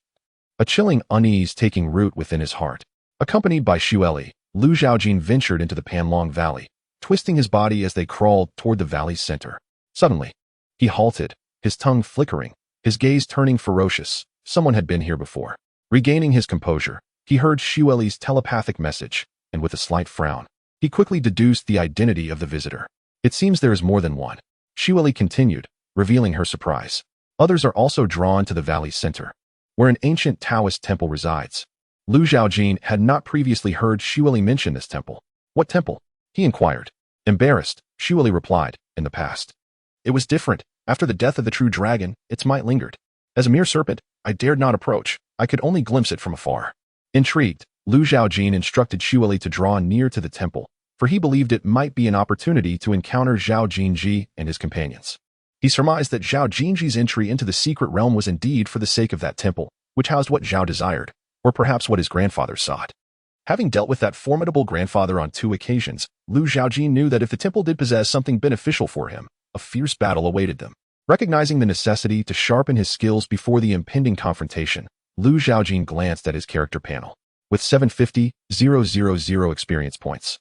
A chilling unease taking root within his heart. Accompanied by Xueli, Zhaojin ventured into the Panlong Valley, twisting his body as they crawled toward the valley's center. Suddenly, he halted, his tongue flickering, his gaze turning ferocious. Someone had been here before. Regaining his composure, he heard Xueli's telepathic message, and with a slight frown, he quickly deduced the identity of the visitor. It seems there is more than one. Xueli continued, revealing her surprise. Others are also drawn to the valley's center, where an ancient Taoist temple resides. Zhaojin had not previously heard Xueli mention this temple. What temple? He inquired. Embarrassed, Xueli replied, in the past. It was different. After the death of the true dragon, its might lingered. As a mere serpent, I dared not approach. I could only glimpse it from afar. Intrigued, Zhaojin instructed Xueli to draw near to the temple, for he believed it might be an opportunity to encounter Zhao Jinji and his companions. He surmised that Zhao Jinji's entry into the secret realm was indeed for the sake of that temple, which housed what Zhao desired, or perhaps what his grandfather sought. Having dealt with that formidable grandfather on 2 occasions, Zhaojin knew that if the temple did possess something beneficial for him, a fierce battle awaited them. Recognizing the necessity to sharpen his skills before the impending confrontation, Zhaojin glanced at his character panel. With 750,000 experience points,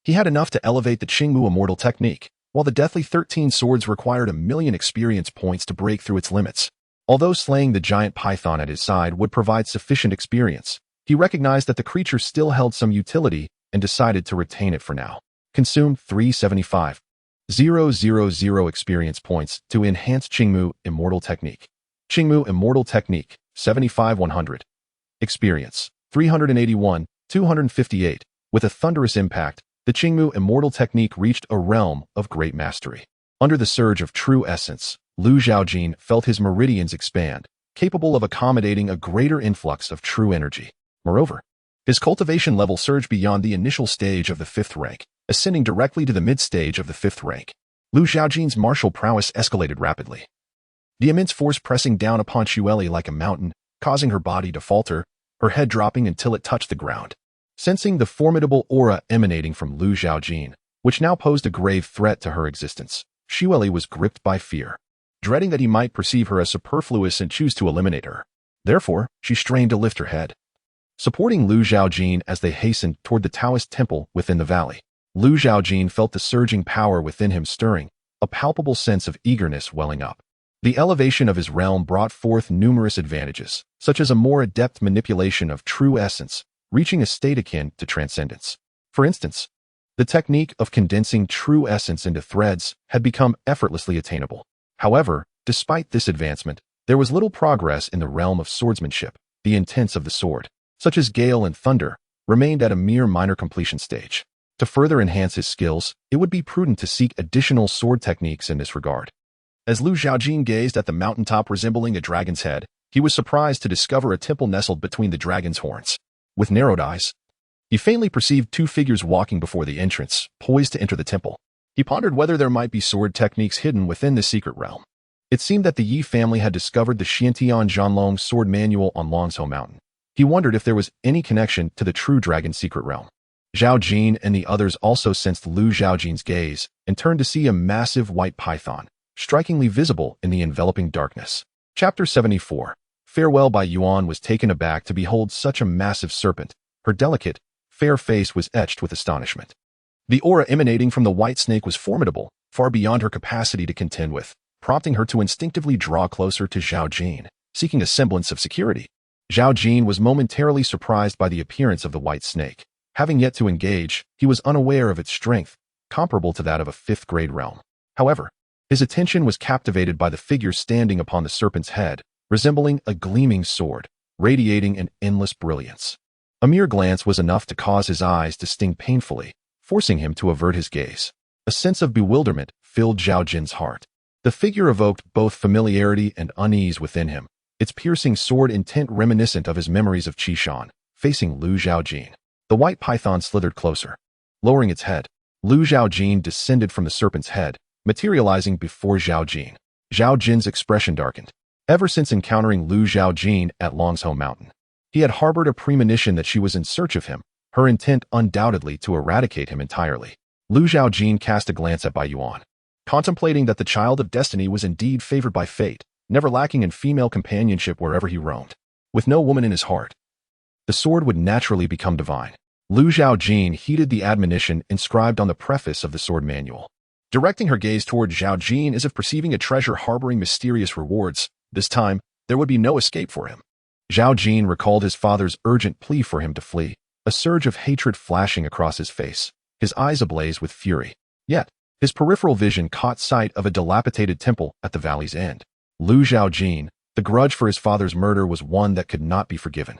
he had enough to elevate the Qingmu Immortal Technique, while the Deathly 13 Swords required 1,000,000 experience points to break through its limits. Although slaying the giant python at his side would provide sufficient experience, he recognized that the creature still held some utility and decided to retain it for now. Consume 375,000 experience points to enhance Qingmu Immortal Technique. Qingmu Immortal Technique, 75,100. Experience, 381,258. With a thunderous impact, the Qingmu Immortal Technique reached a realm of great mastery. Under the surge of true essence, Zhaojin felt his meridians expand, capable of accommodating a greater influx of true energy. Moreover, his cultivation level surged beyond the initial stage of the 5th rank, ascending directly to the mid-stage of the 5th rank. Zhaojin's martial prowess escalated rapidly, the immense force pressing down upon Xueli like a mountain, causing her body to falter, her head dropping until it touched the ground. Sensing the formidable aura emanating from Zhaojin, which now posed a grave threat to her existence, Xueli was gripped by fear, dreading that he might perceive her as superfluous and choose to eliminate her. Therefore, she strained to lift her head. Supporting Zhaojin as they hastened toward the Taoist temple within the valley, Zhaojin felt the surging power within him stirring, a palpable sense of eagerness welling up. The elevation of his realm brought forth numerous advantages, such as a more adept manipulation of true essence, reaching a state akin to transcendence. For instance, the technique of condensing true essence into threads had become effortlessly attainable. However, despite this advancement, there was little progress in the realm of swordsmanship. The intents of the sword, such as Gale and Thunder, remained at a mere minor completion stage. To further enhance his skills, it would be prudent to seek additional sword techniques in this regard. As Zhaojin gazed at the mountaintop resembling a dragon's head, he was surprised to discover a temple nestled between the dragon's horns. With narrowed eyes, he faintly perceived 2 figures walking before the entrance, poised to enter the temple. He pondered whether there might be sword techniques hidden within the secret realm. It seemed that the Yi family had discovered the Xiantian Zhanlong sword manual on Longzhou Mountain. He wondered if there was any connection to the true dragon secret realm. Zhaojin and the others also sensed Zhaojin's gaze and turned to see a massive white python, strikingly visible in the enveloping darkness. Chapter 74. Farewell. By Yuan was taken aback to behold such a massive serpent. Her delicate, fair face was etched with astonishment. The aura emanating from the white snake was formidable, far beyond her capacity to contend with, prompting her to instinctively draw closer to Zhaojin, seeking a semblance of security. Zhaojin was momentarily surprised by the appearance of the white snake. Having yet to engage, he was unaware of its strength, comparable to that of a 5th grade realm. However, His attention was captivated by the figure standing upon the serpent's head, resembling a gleaming sword, radiating an endless brilliance. A mere glance was enough to cause his eyes to sting painfully, forcing him to avert his gaze. A sense of bewilderment filled Zhaojin's heart. The figure evoked both familiarity and unease within him, its piercing sword intent reminiscent of his memories of Qishan, facing Zhaojin. The white python slithered closer. Lowering its head, Zhaojin descended from the serpent's head, materializing before Zhaojin. Zhaojin's expression darkened. Ever since encountering Zhaojin at Longshou Mountain, he had harbored a premonition that she was in search of him, her intent undoubtedly to eradicate him entirely. Zhaojin cast a glance at Bai Yuan, contemplating that the child of destiny was indeed favored by fate, never lacking in female companionship wherever he roamed. With no woman in his heart, the sword would naturally become divine. Zhaojin heeded the admonition inscribed on the preface of the sword manual, directing her gaze toward Zhaojin as if perceiving a treasure harboring mysterious rewards. This time, there would be no escape for him. Zhaojin recalled his father's urgent plea for him to flee, a surge of hatred flashing across his face, his eyes ablaze with fury. Yet, his peripheral vision caught sight of a dilapidated temple at the valley's end. Zhaojin, the grudge for his father's murder was one that could not be forgiven.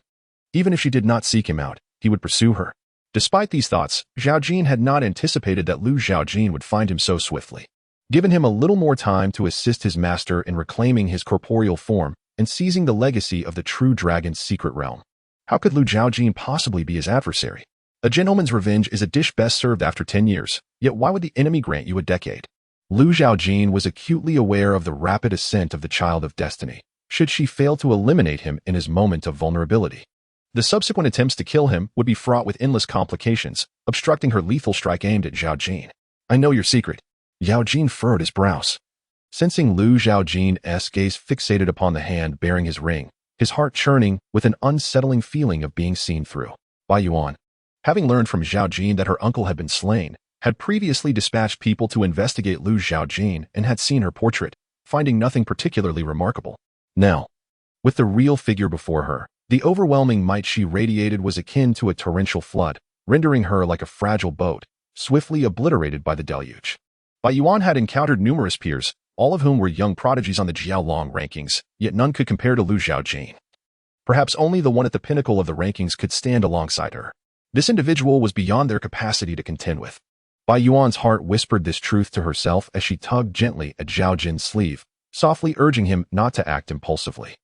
Even if she did not seek him out, he would pursue her. Despite these thoughts, Zhaojin had not anticipated that Zhaojin would find him so swiftly. Given him a little more time to assist his master in reclaiming his corporeal form and seizing the legacy of the true dragon's secret realm. How could Zhaojin possibly be his adversary? A gentleman's revenge is a dish best served after 10 years, yet why would the enemy grant you a decade? Zhaojin was acutely aware of the rapid ascent of the child of destiny, should she fail to eliminate him in his moment of vulnerability. The subsequent attempts to kill him would be fraught with endless complications, obstructing her lethal strike aimed at Zhaojin. I know your secret. Zhaojin furrowed his brows. Sensing Zhaojin's gaze fixated upon the hand bearing his ring, his heart churning with an unsettling feeling of being seen through. Bai Yuan, having learned from Zhaojin that her uncle had been slain, had previously dispatched people to investigate Zhaojin and had seen her portrait, finding nothing particularly remarkable. Now, with the real figure before her, the overwhelming might she radiated was akin to a torrential flood, rendering her like a fragile boat, swiftly obliterated by the deluge. Bai Yuan had encountered numerous peers, all of whom were young prodigies on the Jiaolong rankings, yet none could compare to Zhaojin. Perhaps only the one at the pinnacle of the rankings could stand alongside her. This individual was beyond their capacity to contend with. Bai Yuan's heart whispered this truth to herself as she tugged gently at Zhaojin's sleeve, softly urging him not to act impulsively.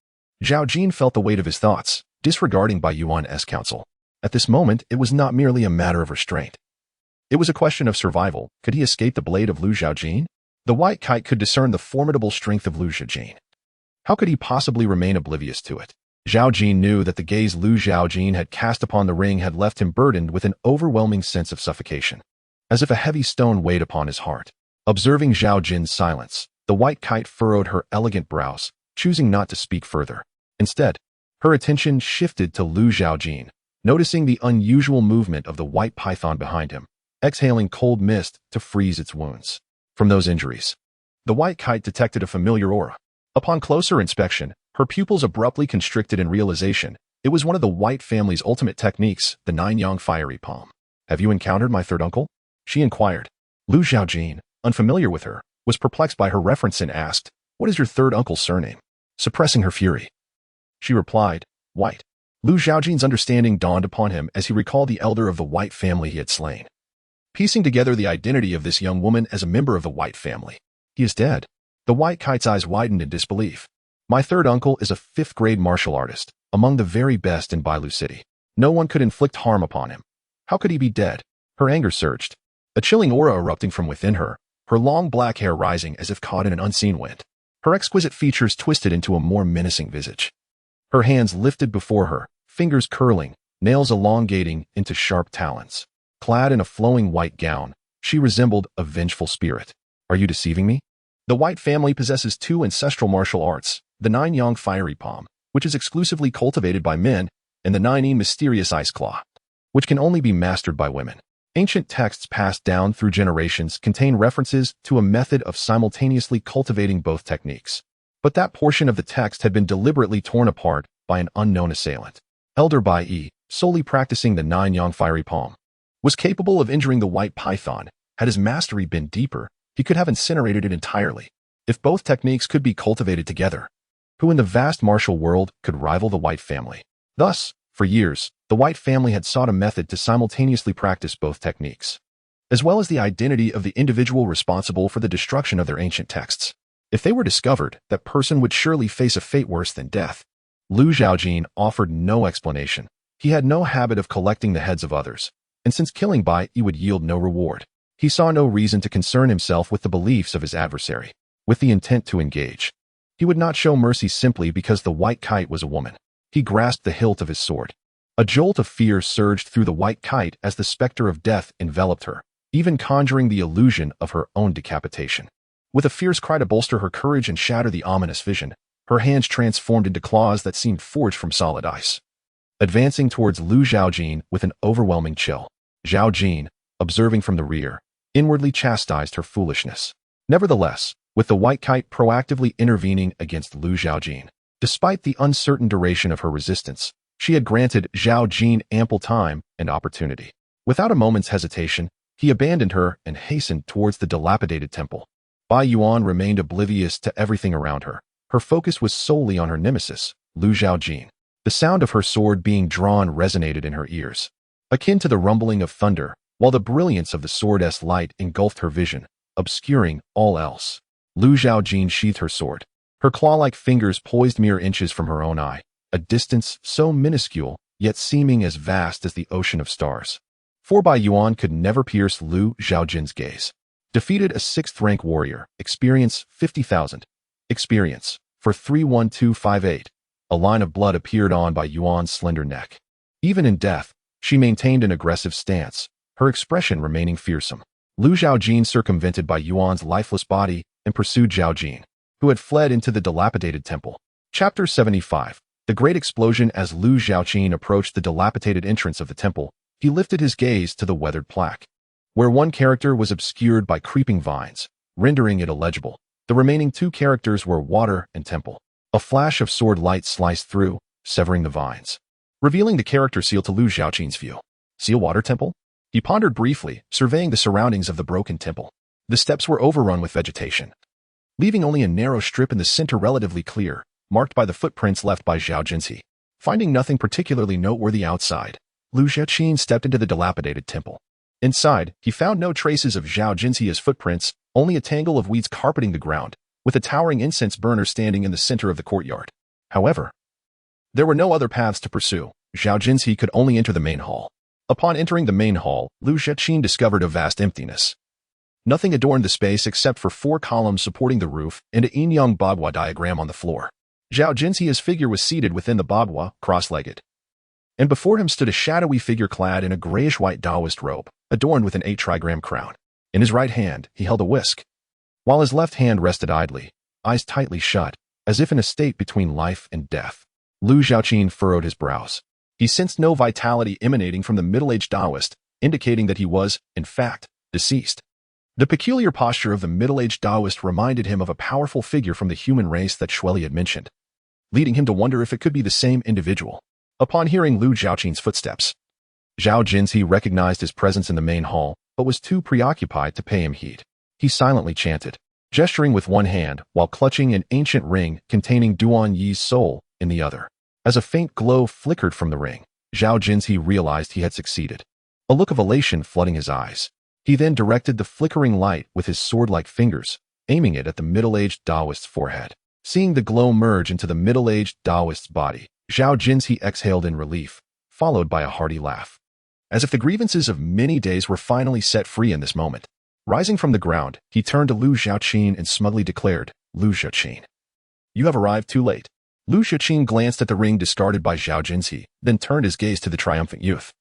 Zhaojin felt the weight of his thoughts, disregarding Bai Yuan's counsel. At this moment, it was not merely a matter of restraint. It was a question of survival. Could he escape the blade of Zhaojin? The white kite could discern the formidable strength of Zhaojin. How could he possibly remain oblivious to it? Zhaojin knew that the gaze Zhaojin had cast upon the ring had left him burdened with an overwhelming sense of suffocation, as if a heavy stone weighed upon his heart. Observing Zhaojin's silence, the white kite furrowed her elegant brows, choosing not to speak further. Instead, her attention shifted to Zhaojin, noticing the unusual movement of the white python behind him, exhaling cold mist to freeze its wounds. From those injuries, the white kite detected a familiar aura. Upon closer inspection, her pupils abruptly constricted in realization. It was one of the white family's ultimate techniques, the 9-yang fiery palm. Have you encountered my third uncle? She inquired. Zhaojin, unfamiliar with her, was perplexed by her reference and asked, what is your third uncle's surname? Suppressing her fury, she replied, White. Zhaojin's understanding dawned upon him as he recalled the elder of the white family he had slain. Piecing together the identity of this young woman as a member of the white family. He is dead. The white kite's eyes widened in disbelief. My third uncle is a 5th-grade martial artist, among the very best in Bailu City. No one could inflict harm upon him. How could he be dead? Her anger surged, a chilling aura erupting from within her, her long black hair rising as if caught in an unseen wind. Her exquisite features twisted into a more menacing visage. Her hands lifted before her, fingers curling, nails elongating into sharp talons. Clad in a flowing white gown, she resembled a vengeful spirit. Are you deceiving me? The white family possesses 2 ancestral martial arts, the 9-yang fiery palm, which is exclusively cultivated by men, and the 9-yi mysterious ice claw, which can only be mastered by women. Ancient texts passed down through generations contain references to a method of simultaneously cultivating both techniques. But that portion of the text had been deliberately torn apart by an unknown assailant. Elder Bai Yi, solely practicing the 9-yang fiery palm, was capable of injuring the white python. Had his mastery been deeper, he could have incinerated it entirely. If both techniques could be cultivated together, who in the vast martial world could rival the White family? Thus, for years, the White family had sought a method to simultaneously practice both techniques, as well as the identity of the individual responsible for the destruction of their ancient texts. If they were discovered, that person would surely face a fate worse than death. Zhaojin offered no explanation. He had no habit of collecting the heads of others, and since killing by he would yield no reward, he saw no reason to concern himself with the beliefs of his adversary. With the intent to engage, he would not show mercy simply because the white kite was a woman. He grasped the hilt of his sword. A jolt of fear surged through the white kite as the specter of death enveloped her, even conjuring the illusion of her own decapitation. With a fierce cry to bolster her courage and shatter the ominous vision, her hands transformed into claws that seemed forged from solid ice. Advancing towards Zhaojin with an overwhelming chill, Zhaojin, observing from the rear, inwardly chastised her foolishness. Nevertheless, with the white kite proactively intervening against Zhaojin, despite the uncertain duration of her resistance, she had granted Zhaojin ample time and opportunity. Without a moment's hesitation, he abandoned her and hastened towards the dilapidated temple. Bai Yuan remained oblivious to everything around her. Her focus was solely on her nemesis, Zhaojin. The sound of her sword being drawn resonated in her ears, akin to the rumbling of thunder, while the brilliance of the sword's light engulfed her vision, obscuring all else. Zhaojin sheathed her sword, her claw-like fingers poised mere inches from her own eye, a distance so minuscule, yet seeming as vast as the ocean of stars. For Bai Yuan could never pierce Zhaojin's gaze. Defeated a 6th-rank warrior, experience 50,000. Experience, for 31258. A line of blood appeared on Bai Yuan's slender neck. Even in death, she maintained an aggressive stance, her expression remaining fearsome. Zhaojin circumvented Bai Yuan's lifeless body and pursued Zhaojin, who had fled into the dilapidated temple. Chapter 75. The Great Explosion. As Zhaojin approached the dilapidated entrance of the temple, he lifted his gaze to the weathered plaque, where one character was obscured by creeping vines, rendering it illegible. The remaining 2 characters were water and temple. A flash of sword light sliced through, severing the vines, revealing the character seal to Zhaojin's view. Seal water temple? He pondered briefly, surveying the surroundings of the broken temple. The steps were overrun with vegetation, leaving only a narrow strip in the center relatively clear, marked by the footprints left by Zhaojin. Finding nothing particularly noteworthy outside, Zhaojin stepped into the dilapidated temple. Inside, he found no traces of Zhaojin's footprints, only a tangle of weeds carpeting the ground, with a towering incense burner standing in the center of the courtyard. However, there were no other paths to pursue. Zhaojin could only enter the main hall. Upon entering the main hall, Zhaojin discovered a vast emptiness. Nothing adorned the space except for 4 columns supporting the roof and a yin-yang bagua diagram on the floor. Zhaojin's figure was seated within the bagua, cross-legged, and before him stood a shadowy figure clad in a grayish-white Taoist robe, adorned with an 8-trigram crown. In his right hand, he held a whisk, while his left hand rested idly, eyes tightly shut, as if in a state between life and death. Zhaojin furrowed his brows. He sensed no vitality emanating from the middle-aged Taoist, indicating that he was, in fact, deceased. The peculiar posture of the middle-aged Taoist reminded him of a powerful figure from the human race that Shueli had mentioned, leading him to wonder if it could be the same individual. Upon hearing Zhaojin's footsteps, Zhaojin recognized his presence in the main hall, but was too preoccupied to pay him heed. He silently chanted, gesturing with one hand while clutching an ancient ring containing Duan Yi's soul in the other. As a faint glow flickered from the ring, Zhaojin realized he had succeeded, a look of elation flooding his eyes. He then directed the flickering light with his sword-like fingers, aiming it at the middle-aged Taoist's forehead. Seeing the glow merge into the middle-aged Taoist's body, Zhaojin exhaled in relief, followed by a hearty laugh, as if the grievances of many days were finally set free in this moment. Rising from the ground, he turned to Zhaojin and smugly declared, Zhaojin, you have arrived too late. Zhaojin glanced at the ring discarded by Zhaojin, then turned his gaze to the triumphant youth,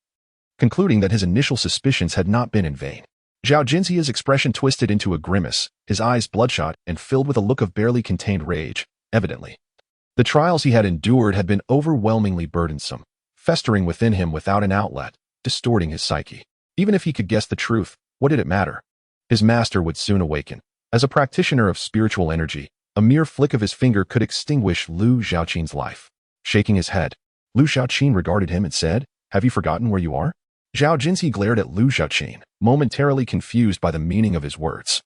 concluding that his initial suspicions had not been in vain. Zhaojin's expression twisted into a grimace, his eyes bloodshot and filled with a look of barely contained rage. Evidently, the trials he had endured had been overwhelmingly burdensome, festering within him without an outlet, distorting his psyche. Even if he could guess the truth, what did it matter? His master would soon awaken. As a practitioner of spiritual energy, a mere flick of his finger could extinguish Zhaojin's life. Shaking his head, Zhaojin regarded him and said, have you forgotten where you are? Zhaojin glared at Zhaojin, momentarily confused by the meaning of his words,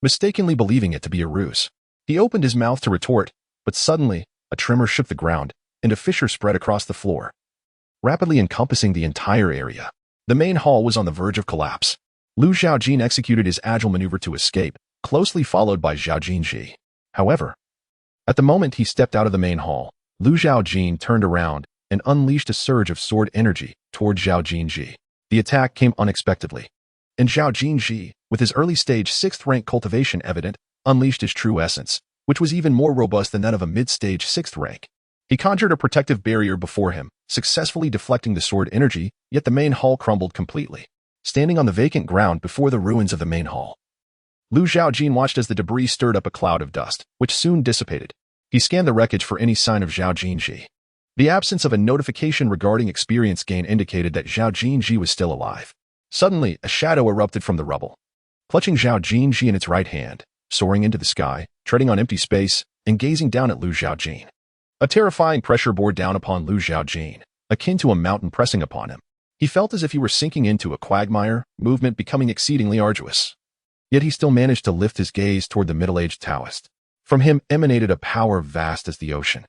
mistakenly believing it to be a ruse. He opened his mouth to retort, but suddenly, a tremor shook the ground, and a fissure spread across the floor, rapidly encompassing the entire area. The main hall was on the verge of collapse. Zhaojin executed his agile maneuver to escape, closely followed by Zhaojin. However, at the moment he stepped out of the main hall, Zhaojin turned around and unleashed a surge of sword energy toward Zhaojin. The attack came unexpectedly, and Zhaojin, with his early-stage 6th-rank cultivation evident, unleashed his true essence, which was even more robust than that of a mid-stage 6th rank. He conjured a protective barrier before him, successfully deflecting the sword energy, yet the main hall crumbled completely, standing on the vacant ground before the ruins of the main hall. Zhaojin watched as the debris stirred up a cloud of dust, which soon dissipated. He scanned the wreckage for any sign of Zhaojin. The absence of a notification regarding experience gain indicated that Zhaojin was still alive. Suddenly, a shadow erupted from the rubble, clutching Zhaojin in its right hand, soaring into the sky, treading on empty space, and gazing down at Zhaojin. A terrifying pressure bore down upon Zhaojin, akin to a mountain pressing upon him. He felt as if he were sinking into a quagmire, movement becoming exceedingly arduous. Yet he still managed to lift his gaze toward the middle-aged Taoist. From him emanated a power vast as the ocean,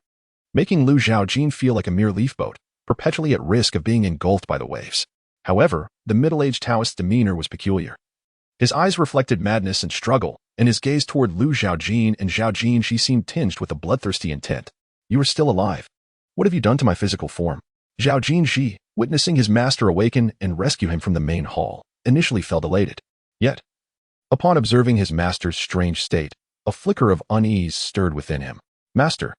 making Zhaojin feel like a mere leafboat, perpetually at risk of being engulfed by the waves. However, the middle-aged Taoist's demeanor was peculiar. His eyes reflected madness and struggle, and his gaze toward Zhaojin and Zhaojin seemed tinged with a bloodthirsty intent. You are still alive. What have you done to my physical form? Zhaojin, witnessing his master awaken and rescue him from the main hall, initially felt elated. Yet, upon observing his master's strange state, a flicker of unease stirred within him. Master.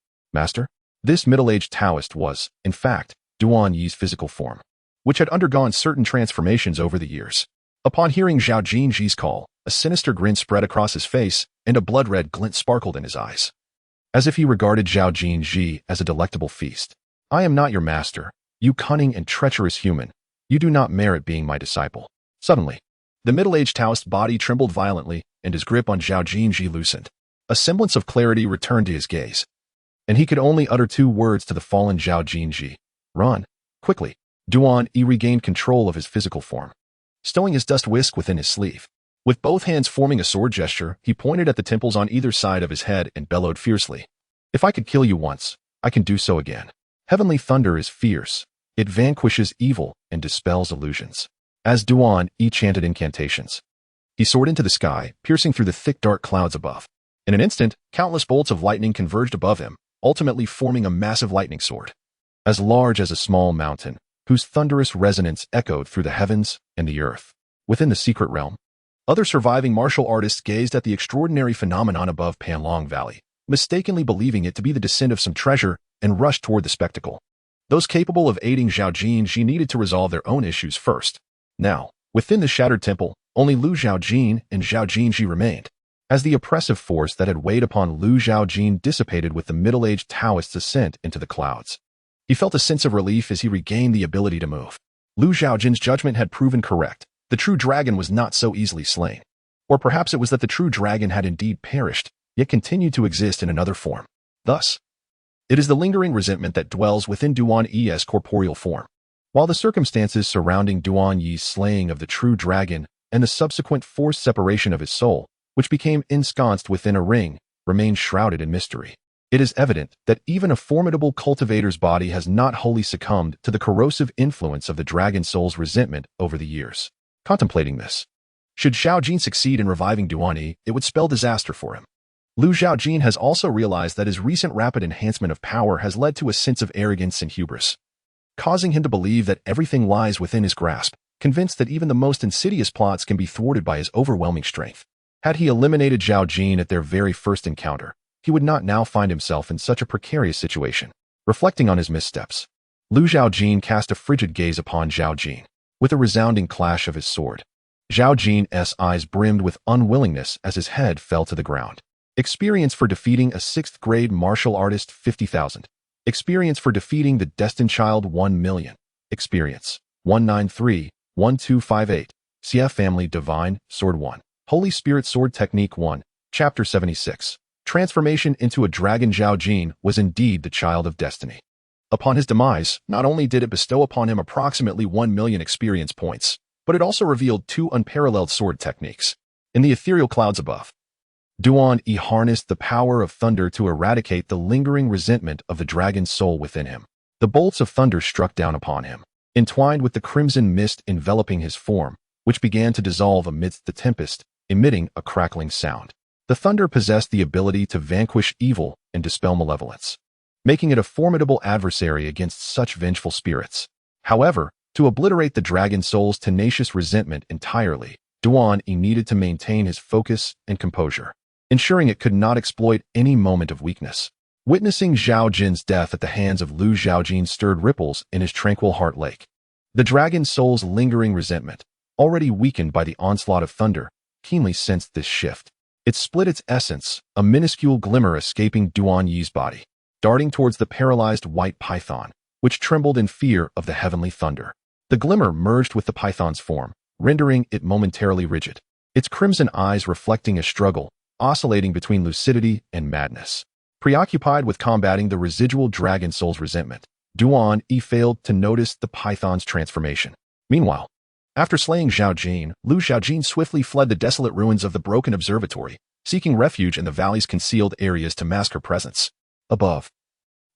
This middle-aged Taoist was, in fact, Duan Yi's physical form, which had undergone certain transformations over the years. Upon hearing Zhaojin's call, a sinister grin spread across his face, and a blood-red glint sparkled in his eyes, as if he regarded Zhaojin as a delectable feast. I am not your master, you cunning and treacherous human. You do not merit being my disciple. Suddenly, the middle-aged Taoist's body trembled violently, and his grip on Zhaojin loosened. A semblance of clarity returned to his gaze, and he could only utter 2 words to the fallen Zhaojin. Run. Quickly. Duan Yi regained control of his physical form, stowing his dust whisk within his sleeve. With both hands forming a sword gesture, he pointed at the temples on either side of his head and bellowed fiercely. If I could kill you once, I can do so again. Heavenly thunder is fierce. It vanquishes evil and dispels illusions. As Duan Yi chanted incantations, he soared into the sky, piercing through the thick dark clouds above. In an instant, countless bolts of lightning converged above him, ultimately forming a massive lightning sword, as large as a small mountain, whose thunderous resonance echoed through the heavens and the earth. Within the secret realm, other surviving martial artists gazed at the extraordinary phenomenon above Panlong Valley, mistakenly believing it to be the descent of some treasure, and rushed toward the spectacle. Those capable of aiding Zhaojin needed to resolve their own issues first. Now, within the shattered temple, only Zhaojin and Zhaojin remained. As the oppressive force that had weighed upon Zhaojin dissipated with the middle-aged Taoist's ascent into the clouds, he felt a sense of relief as he regained the ability to move. Zhaojin's judgment had proven correct. The true dragon was not so easily slain. Or perhaps it was that the true dragon had indeed perished, yet continued to exist in another form. Thus, it is the lingering resentment that dwells within Duan Yi's corporeal form. While the circumstances surrounding Duan Yi's slaying of the true dragon and the subsequent forced separation of his soul, which became ensconced within a ring, remain shrouded in mystery, it is evident that even a formidable cultivator's body has not wholly succumbed to the corrosive influence of the dragon soul's resentment over the years. Contemplating this, should Zhaojin succeed in reviving Duan Yi, it would spell disaster for him. Zhaojin has also realized that his recent rapid enhancement of power has led to a sense of arrogance and hubris, causing him to believe that everything lies within his grasp, convinced that even the most insidious plots can be thwarted by his overwhelming strength. Had he eliminated Zhaojin at their very first encounter, he would not now find himself in such a precarious situation. Reflecting on his missteps, Zhaojin cast a frigid gaze upon Zhaojin. With a resounding clash of his sword, Zhaojin's eyes brimmed with unwillingness as his head fell to the ground. Experience for defeating a 6th-grade martial artist 50,000. Experience for defeating the Destined Child 1,000,000. Experience 193-1258. CF Family Divine Sword 1. Holy Spirit Sword Technique 1. Chapter 76. Transformation into a dragon. Zhaojin was indeed the child of destiny. Upon his demise, not only did it bestow upon him approximately 1,000,000 experience points, but it also revealed 2 unparalleled sword techniques. In the ethereal clouds above, Duan Yi harnessed the power of thunder to eradicate the lingering resentment of the dragon's soul within him. The bolts of thunder struck down upon him, entwined with the crimson mist enveloping his form, which began to dissolve amidst the tempest, emitting a crackling sound. The thunder possessed the ability to vanquish evil and dispel malevolence, making it a formidable adversary against such vengeful spirits. However, to obliterate the dragon soul's tenacious resentment entirely, Duan Yi needed to maintain his focus and composure, ensuring it could not exploit any moment of weakness. Witnessing Zhaojin's death at the hands of Zhaojin stirred ripples in his tranquil heart lake. The dragon soul's lingering resentment, already weakened by the onslaught of thunder, keenly sensed this shift. It split its essence, a minuscule glimmer escaping Duan Yi's body, darting towards the paralyzed white python, which trembled in fear of the heavenly thunder. The glimmer merged with the python's form, rendering it momentarily rigid, its crimson eyes reflecting a struggle, oscillating between lucidity and madness. Preoccupied with combating the residual dragon soul's resentment, Duan Yi failed to notice the python's transformation. Meanwhile, after slaying Zhaojin, Zhaojin swiftly fled the desolate ruins of the broken observatory, seeking refuge in the valley's concealed areas to mask her presence. Above,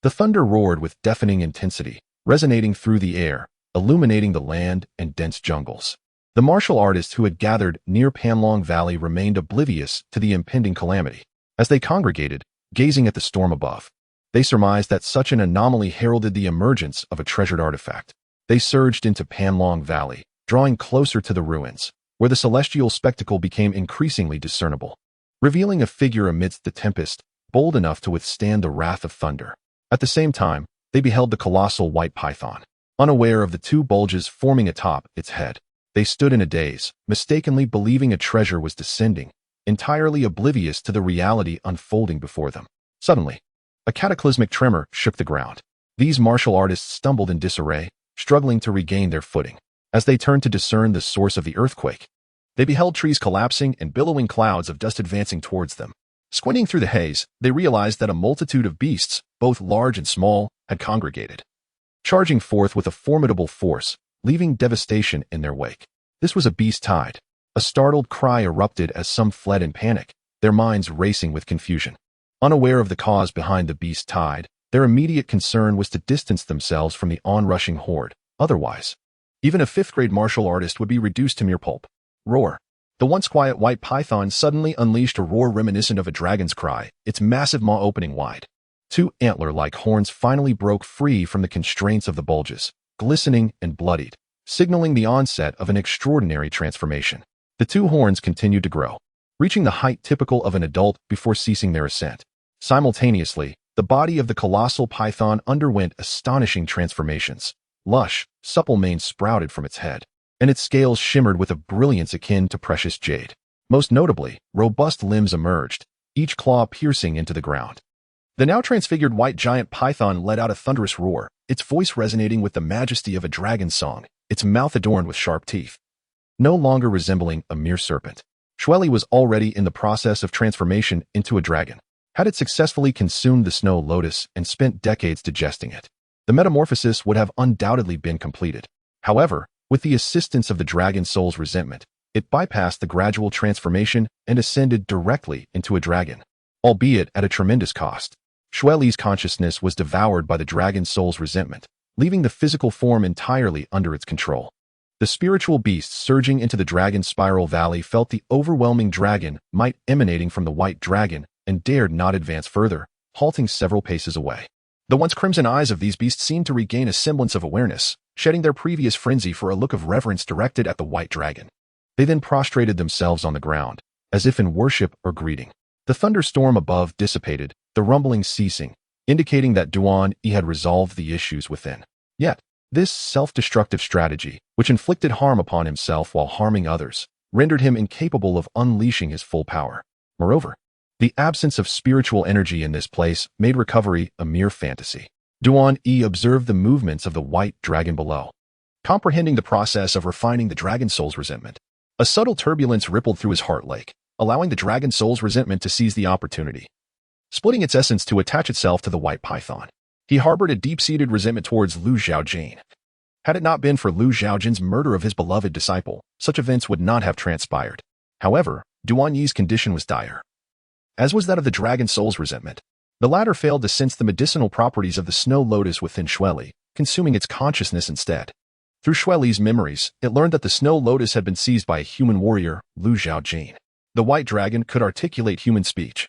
the thunder roared with deafening intensity, resonating through the air, illuminating the land and dense jungles. The martial artists who had gathered near Panlong Valley remained oblivious to the impending calamity. As they congregated, gazing at the storm above, they surmised that such an anomaly heralded the emergence of a treasured artifact. They surged into Panlong Valley, drawing closer to the ruins, where the celestial spectacle became increasingly discernible, revealing a figure amidst the tempest, bold enough to withstand the wrath of thunder. At the same time, they beheld the colossal white python, unaware of the two bulges forming atop its head. They stood in a daze, mistakenly believing a treasure was descending, entirely oblivious to the reality unfolding before them. Suddenly, a cataclysmic tremor shook the ground. These martial artists stumbled in disarray, struggling to regain their footing. As they turned to discern the source of the earthquake, they beheld trees collapsing and billowing clouds of dust advancing towards them. Squinting through the haze, they realized that a multitude of beasts, both large and small, had congregated, charging forth with a formidable force, leaving devastation in their wake. This was a beast tide. A startled cry erupted as some fled in panic, their minds racing with confusion. Unaware of the cause behind the beast tide, their immediate concern was to distance themselves from the onrushing horde. Otherwise, even a fifth-grade martial artist would be reduced to mere pulp. Roar. The once quiet white python suddenly unleashed a roar reminiscent of a dragon's cry, its massive maw opening wide. Two antler-like horns finally broke free from the constraints of the bulges, glistening and bloodied, signaling the onset of an extraordinary transformation. The two horns continued to grow, reaching the height typical of an adult before ceasing their ascent. Simultaneously, the body of the colossal python underwent astonishing transformations. Lush, supple mane sprouted from its head, and its scales shimmered with a brilliance akin to precious jade. Most notably, robust limbs emerged, each claw piercing into the ground. The now transfigured white giant python let out a thunderous roar, its voice resonating with the majesty of a dragon's song, its mouth adorned with sharp teeth. No longer resembling a mere serpent, Shueli was already in the process of transformation into a dragon. Had it successfully consumed the snow lotus and spent decades digesting it, the metamorphosis would have undoubtedly been completed. However, with the assistance of the dragon soul's resentment, it bypassed the gradual transformation and ascended directly into a dragon, albeit at a tremendous cost. Shueli's consciousness was devoured by the dragon soul's resentment, leaving the physical form entirely under its control. The spiritual beast surging into the dragon's spiral valley felt the overwhelming dragon might emanating from the white dragon and dared not advance further, halting several paces away. The once crimson eyes of these beasts seemed to regain a semblance of awareness, shedding their previous frenzy for a look of reverence directed at the white dragon. They then prostrated themselves on the ground, as if in worship or greeting. The thunderstorm above dissipated, the rumbling ceasing, indicating that Duan Yi had resolved the issues within. Yet, this self-destructive strategy, which inflicted harm upon himself while harming others, rendered him incapable of unleashing his full power. Moreover, the absence of spiritual energy in this place made recovery a mere fantasy. Duan Yi observed the movements of the white dragon below, comprehending the process of refining the dragon soul's resentment. A subtle turbulence rippled through his heart lake, allowing the dragon soul's resentment to seize the opportunity, splitting its essence to attach itself to the white python. He harbored a deep-seated resentment towards Zhaojin. Had it not been for Zhaojin's murder of his beloved disciple, such events would not have transpired. However, Duan Yi's condition was dire. as was that of the dragon soul's resentment. The latter failed to sense the medicinal properties of the snow lotus within Shueli, consuming its consciousness instead. Through Shueli's memories, it learned that the snow lotus had been seized by a human warrior, Zhaojin. The white dragon could articulate human speech,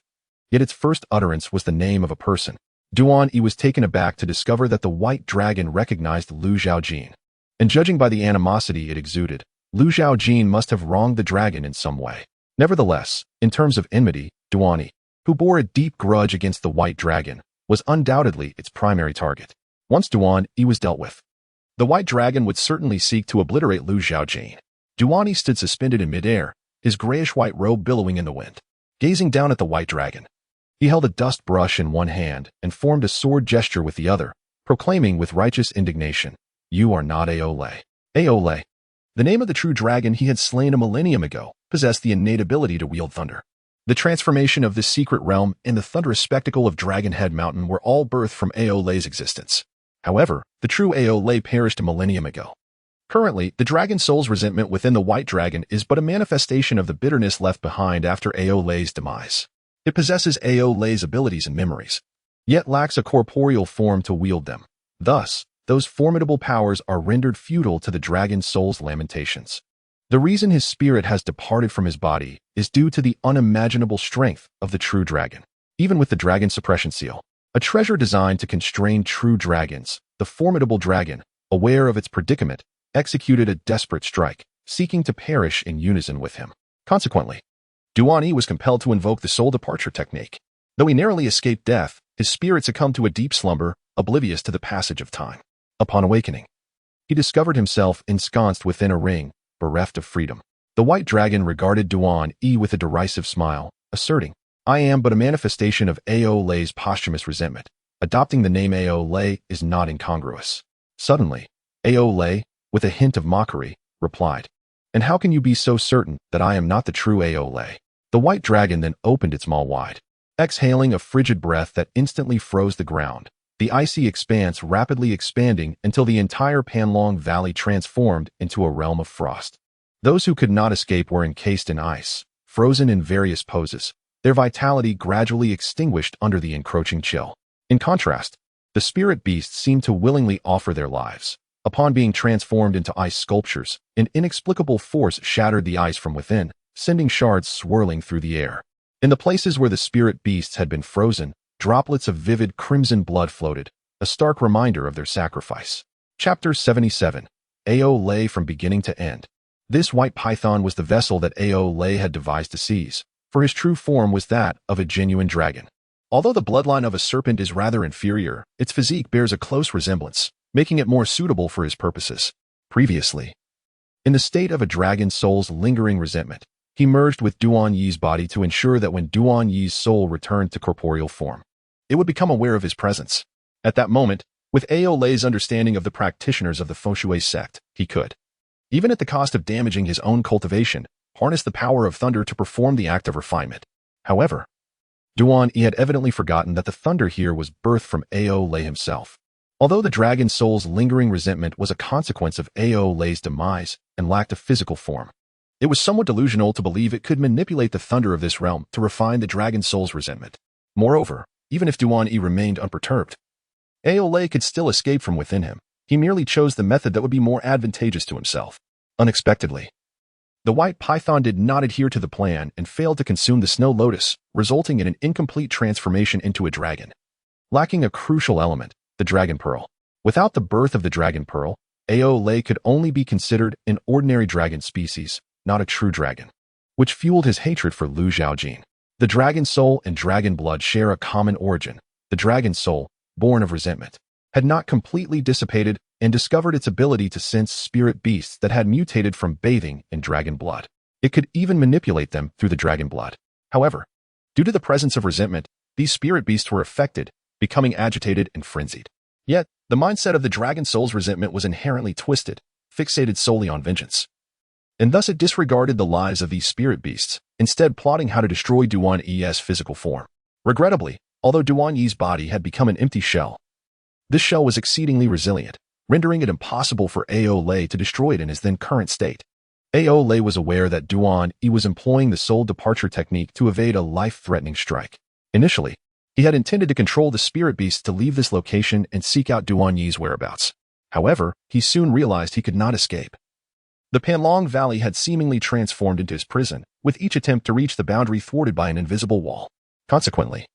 yet its first utterance was the name of a person. Duan-Yi was taken aback to discover that the white dragon recognized Zhaojin. And judging by the animosity it exuded, Zhaojin must have wronged the dragon in some way. Nevertheless, in terms of enmity, Duan-Yi, who bore a deep grudge against the white dragon, was undoubtedly its primary target. Once Duan-Yi was dealt with, the white dragon would certainly seek to obliterate Zhaojin. Duan-Yi stood suspended in midair, his grayish-white robe billowing in the wind, gazing down at the white dragon. He held a dust brush in one hand and formed a sword gesture with the other, proclaiming with righteous indignation, "You are not Aole." Aole, the name of the true dragon he had slain a millennium ago, possessed the innate ability to wield thunder. The transformation of this secret realm and the thunderous spectacle of Dragon Head Mountain were all birthed from Aole's existence. However, the true Aole perished a millennium ago. Currently, the dragon soul's resentment within the white dragon is but a manifestation of the bitterness left behind after Aole's demise. It possesses Aole's abilities and memories, yet lacks a corporeal form to wield them. Thus, those formidable powers are rendered futile to the dragon soul's lamentations. The reason his spirit has departed from his body is due to the unimaginable strength of the true dragon. Even with the dragon suppression seal, a treasure designed to constrain true dragons, the formidable dragon, aware of its predicament, executed a desperate strike, seeking to perish in unison with him. Consequently, Duan-Yi was compelled to invoke the soul departure technique. Though he narrowly escaped death, his spirit succumbed to a deep slumber, oblivious to the passage of time. Upon awakening, he discovered himself ensconced within a ring, bereft of freedom. The white dragon regarded Duan-Yi with a derisive smile, asserting, "I am but a manifestation of Aole's posthumous resentment. Adopting the name Aole is not incongruous." Suddenly, Aole, with a hint of mockery, replied, "And how can you be so certain that I am not the true Aole?" The white dragon then opened its maw wide, exhaling a frigid breath that instantly froze the ground, the icy expanse rapidly expanding until the entire Panlong Valley transformed into a realm of frost. Those who could not escape were encased in ice, frozen in various poses, their vitality gradually extinguished under the encroaching chill. In contrast, the spirit beasts seemed to willingly offer their lives. Upon being transformed into ice sculptures, an inexplicable force shattered the ice from within, sending shards swirling through the air. In the places where the spirit beasts had been frozen, droplets of vivid crimson blood floated, a stark reminder of their sacrifice. Chapter 77. Aole from beginning to end. This white python was the vessel that Aole had devised to seize, for his true form was that of a genuine dragon. Although the bloodline of a serpent is rather inferior, its physique bears a close resemblance, making it more suitable for his purposes. Previously, in the state of a dragon soul's lingering resentment, he merged with Duan-Yi's body to ensure that when Duan-Yi's soul returned to corporeal form, it would become aware of his presence. At that moment, with Aole's understanding of the practitioners of the Foshui sect, he could, even at the cost of damaging his own cultivation, harness the power of thunder to perform the act of refinement. However, Duan-Yi had evidently forgotten that the thunder here was birthed from Aole himself. Although the dragon soul's lingering resentment was a consequence of Aole's demise and lacked a physical form, it was somewhat delusional to believe it could manipulate the thunder of this realm to refine the dragon soul's resentment. Moreover, even if Duan-Yi remained unperturbed, Aole could still escape from within him. He merely chose the method that would be more advantageous to himself. Unexpectedly, the white python did not adhere to the plan and failed to consume the snow lotus, resulting in an incomplete transformation into a dragon. Lacking a crucial element, the dragon pearl. Without the birth of the dragon pearl, Aole could only be considered an ordinary dragon species, not a true dragon, which fueled his hatred for Zhaojin. The dragon soul and dragon blood share a common origin. The dragon soul, born of resentment, had not completely dissipated and discovered its ability to sense spirit beasts that had mutated from bathing in dragon blood. It could even manipulate them through the dragon blood. However, due to the presence of resentment, these spirit beasts were affected, becoming agitated and frenzied. Yet, the mindset of the dragon soul's resentment was inherently twisted, fixated solely on vengeance. And thus it disregarded the lives of these spirit beasts, instead plotting how to destroy Duan-Yi's physical form. Regrettably, although Duan-Yi's body had become an empty shell, this shell was exceedingly resilient, rendering it impossible for Aole to destroy it in his then current state. Aole was aware that Duan Yi was employing the soul departure technique to evade a life-threatening strike. Initially, he had intended to control the spirit beasts to leave this location and seek out Duan Yi's whereabouts. However, he soon realized he could not escape. The Panlong Valley had seemingly transformed into his prison, with each attempt to reach the boundary thwarted by an invisible wall. Consequently,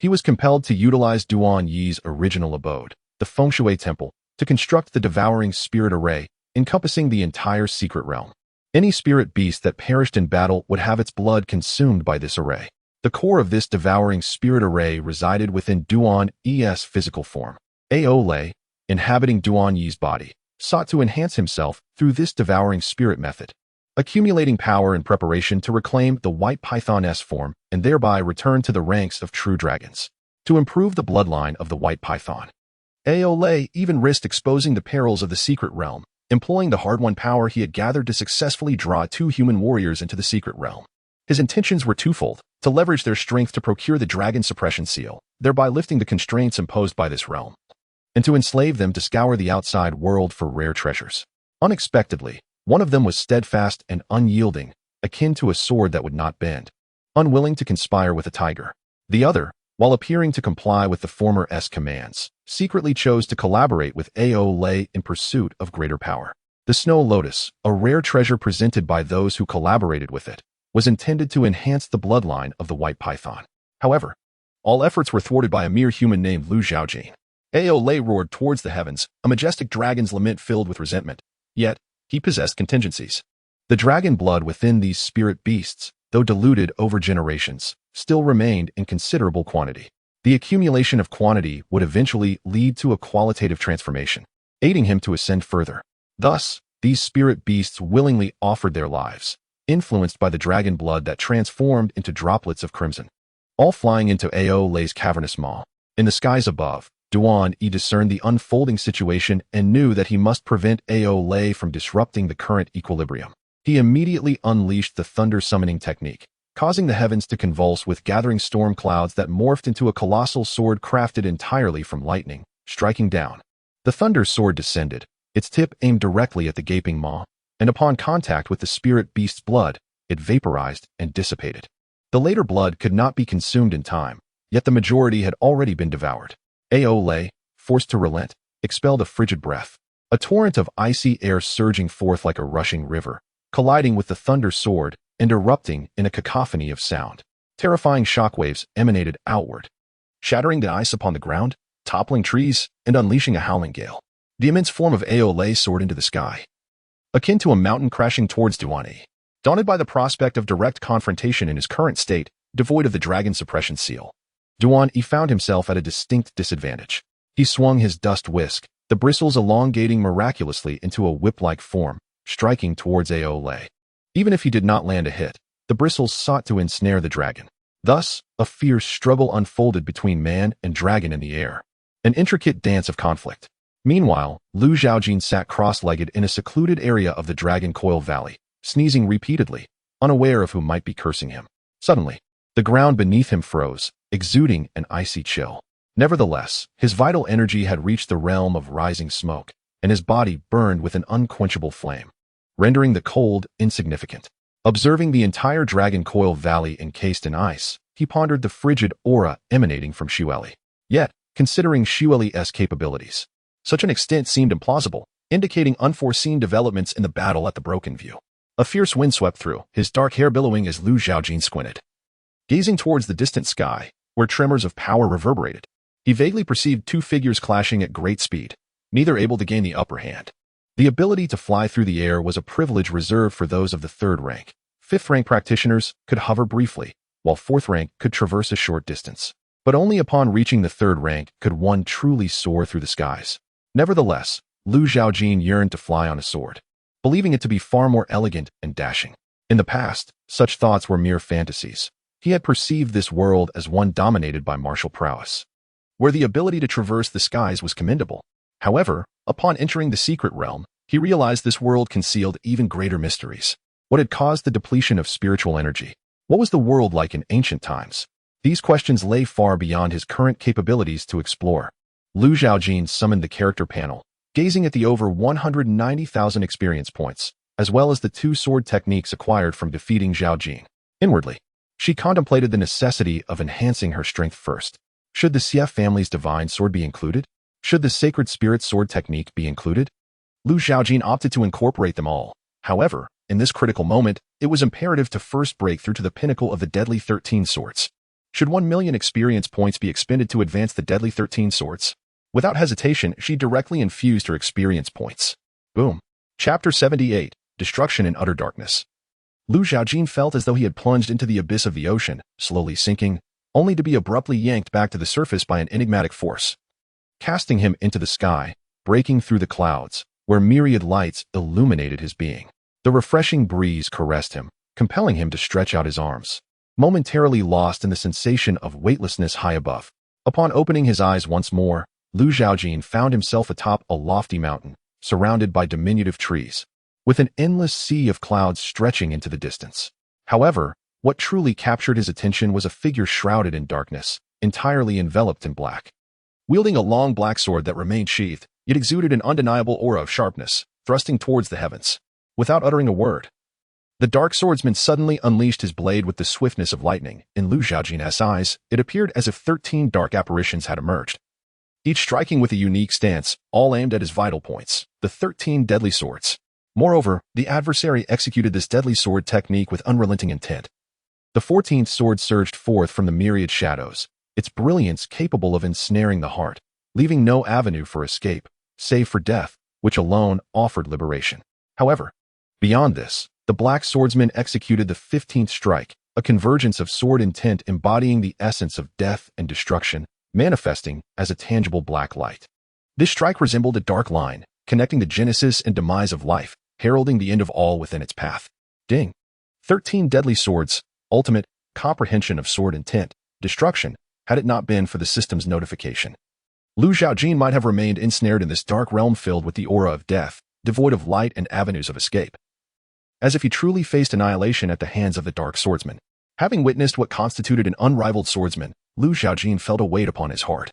he was compelled to utilize Duan Yi's original abode, the Fengshui Temple, to construct the devouring spirit array, encompassing the entire secret realm. Any spirit beast that perished in battle would have its blood consumed by this array. The core of this devouring spirit array resided within Duan Yi's physical form. Aole, inhabiting Duan Yi's body, sought to enhance himself through this devouring spirit method, accumulating power in preparation to reclaim the white python-esque form and thereby return to the ranks of true dragons. To improve the bloodline of the white python, Aole even risked exposing the perils of the secret realm, employing the hard-won power he had gathered to successfully draw 2 human warriors into the secret realm. His intentions were twofold: to leverage their strength to procure the dragon suppression seal, thereby lifting the constraints imposed by this realm, and to enslave them to scour the outside world for rare treasures. Unexpectedly, one of them was steadfast and unyielding, akin to a sword that would not bend, unwilling to conspire with a tiger. The other, while appearing to comply with the former's commands, secretly chose to collaborate with Aole in pursuit of greater power. The Snow Lotus, a rare treasure presented by those who collaborated with it, was intended to enhance the bloodline of the white python. However, all efforts were thwarted by a mere human named Zhaojin. Aole roared towards the heavens, a majestic dragon's lament filled with resentment. Yet, he possessed contingencies. The dragon blood within these spirit beasts, though diluted over generations, still remained in considerable quantity. The accumulation of quantity would eventually lead to a qualitative transformation, aiding him to ascend further. Thus, these spirit beasts willingly offered their lives, influenced by the dragon blood that transformed into droplets of crimson, all flying into Aole's cavernous maw. In the skies above, Duan Yi discerned the unfolding situation and knew that he must prevent Aole from disrupting the current equilibrium. He immediately unleashed the thunder summoning technique, causing the heavens to convulse with gathering storm clouds that morphed into a colossal sword crafted entirely from lightning, striking down. The thunder sword descended, its tip aimed directly at the gaping maw, and upon contact with the spirit beast's blood, it vaporized and dissipated. The later blood could not be consumed in time, yet the majority had already been devoured. Aole, forced to relent, expelled a frigid breath, a torrent of icy air surging forth like a rushing river, colliding with the thunder sword and erupting in a cacophony of sound. Terrifying shockwaves emanated outward, shattering the ice upon the ground, toppling trees, and unleashing a howling gale. The immense form of Aole soared into the sky, akin to a mountain crashing towards Duan Yi. Daunted by the prospect of direct confrontation in his current state, devoid of the dragon suppression seal, Duan Yi found himself at a distinct disadvantage. He swung his dust whisk, the bristles elongating miraculously into a whip-like form, striking towards Aole. Even if he did not land a hit, the bristles sought to ensnare the dragon. Thus, a fierce struggle unfolded between man and dragon in the air, an intricate dance of conflict. Meanwhile, Zhaojin sat cross-legged in a secluded area of the Dragon Coil Valley, sneezing repeatedly, unaware of who might be cursing him. Suddenly, the ground beneath him froze, exuding an icy chill. Nevertheless, his vital energy had reached the realm of rising smoke, and his body burned with an unquenchable flame, rendering the cold insignificant. Observing the entire Dragon Coil Valley encased in ice, he pondered the frigid aura emanating from Xueli. Yet, considering Xueli's capabilities, such an extent seemed implausible, indicating unforeseen developments in the battle at the Broken View. A fierce wind swept through, his dark hair billowing as Zhaojin squinted. Gazing towards the distant sky, where tremors of power reverberated, he vaguely perceived 2 figures clashing at great speed, neither able to gain the upper hand. The ability to fly through the air was a privilege reserved for those of the 3rd rank. 5th rank practitioners could hover briefly, while 4th rank could traverse a short distance. But only upon reaching the 3rd rank could one truly soar through the skies. Nevertheless, Zhaojin yearned to fly on a sword, believing it to be far more elegant and dashing. In the past, such thoughts were mere fantasies. He had perceived this world as one dominated by martial prowess, where the ability to traverse the skies was commendable. However, upon entering the secret realm, he realized this world concealed even greater mysteries. What had caused the depletion of spiritual energy? What was the world like in ancient times? These questions lay far beyond his current capabilities to explore. Zhaojin summoned the character panel, gazing at the over 190,000 experience points, as well as the two sword techniques acquired from defeating Zhaojin. Inwardly, she contemplated the necessity of enhancing her strength first. Should the Xie family's divine sword be included? Should the sacred spirit sword technique be included? Lu Zhaojin opted to incorporate them all. However, in this critical moment, it was imperative to first break through to the pinnacle of the deadly 13 swords. Should 1 million experience points be expended to advance the deadly 13 swords? Without hesitation, she directly infused her experience points. Boom. Chapter 78, Destruction in Utter Darkness. Lu Zhaojin felt as though he had plunged into the abyss of the ocean, slowly sinking, only to be abruptly yanked back to the surface by an enigmatic force, casting him into the sky, breaking through the clouds, where myriad lights illuminated his being. The refreshing breeze caressed him, compelling him to stretch out his arms, momentarily lost in the sensation of weightlessness high above. Upon opening his eyes once more, Lu Zhaojin found himself atop a lofty mountain, surrounded by diminutive trees, with an endless sea of clouds stretching into the distance. However, what truly captured his attention was a figure shrouded in darkness, entirely enveloped in black. Wielding a long black sword that remained sheathed, it exuded an undeniable aura of sharpness, thrusting towards the heavens. Without uttering a word, the dark swordsman suddenly unleashed his blade with the swiftness of lightning. In Lu Zhaojin's eyes, it appeared as if 13 dark apparitions had emerged, each striking with a unique stance, all aimed at his vital points, the 13 deadly swords. Moreover, the adversary executed this deadly sword technique with unrelenting intent. The 14th sword surged forth from the myriad shadows, its brilliance capable of ensnaring the heart, leaving no avenue for escape, save for death, which alone offered liberation. However, beyond this, the black swordsman executed the 15th strike, a convergence of sword intent embodying the essence of death and destruction, manifesting as a tangible black light. This strike resembled a dark line, connecting the genesis and demise of life, heralding the end of all within its path. Ding. 13 deadly swords, ultimate, comprehension of sword intent, destruction, had it not been for the system's notification. Lu Zhaojin might have remained ensnared in this dark realm filled with the aura of death, devoid of light and avenues of escape. As if he truly faced annihilation at the hands of the dark swordsman. Having witnessed what constituted an unrivaled swordsman, Lu Zhaojin felt a weight upon his heart.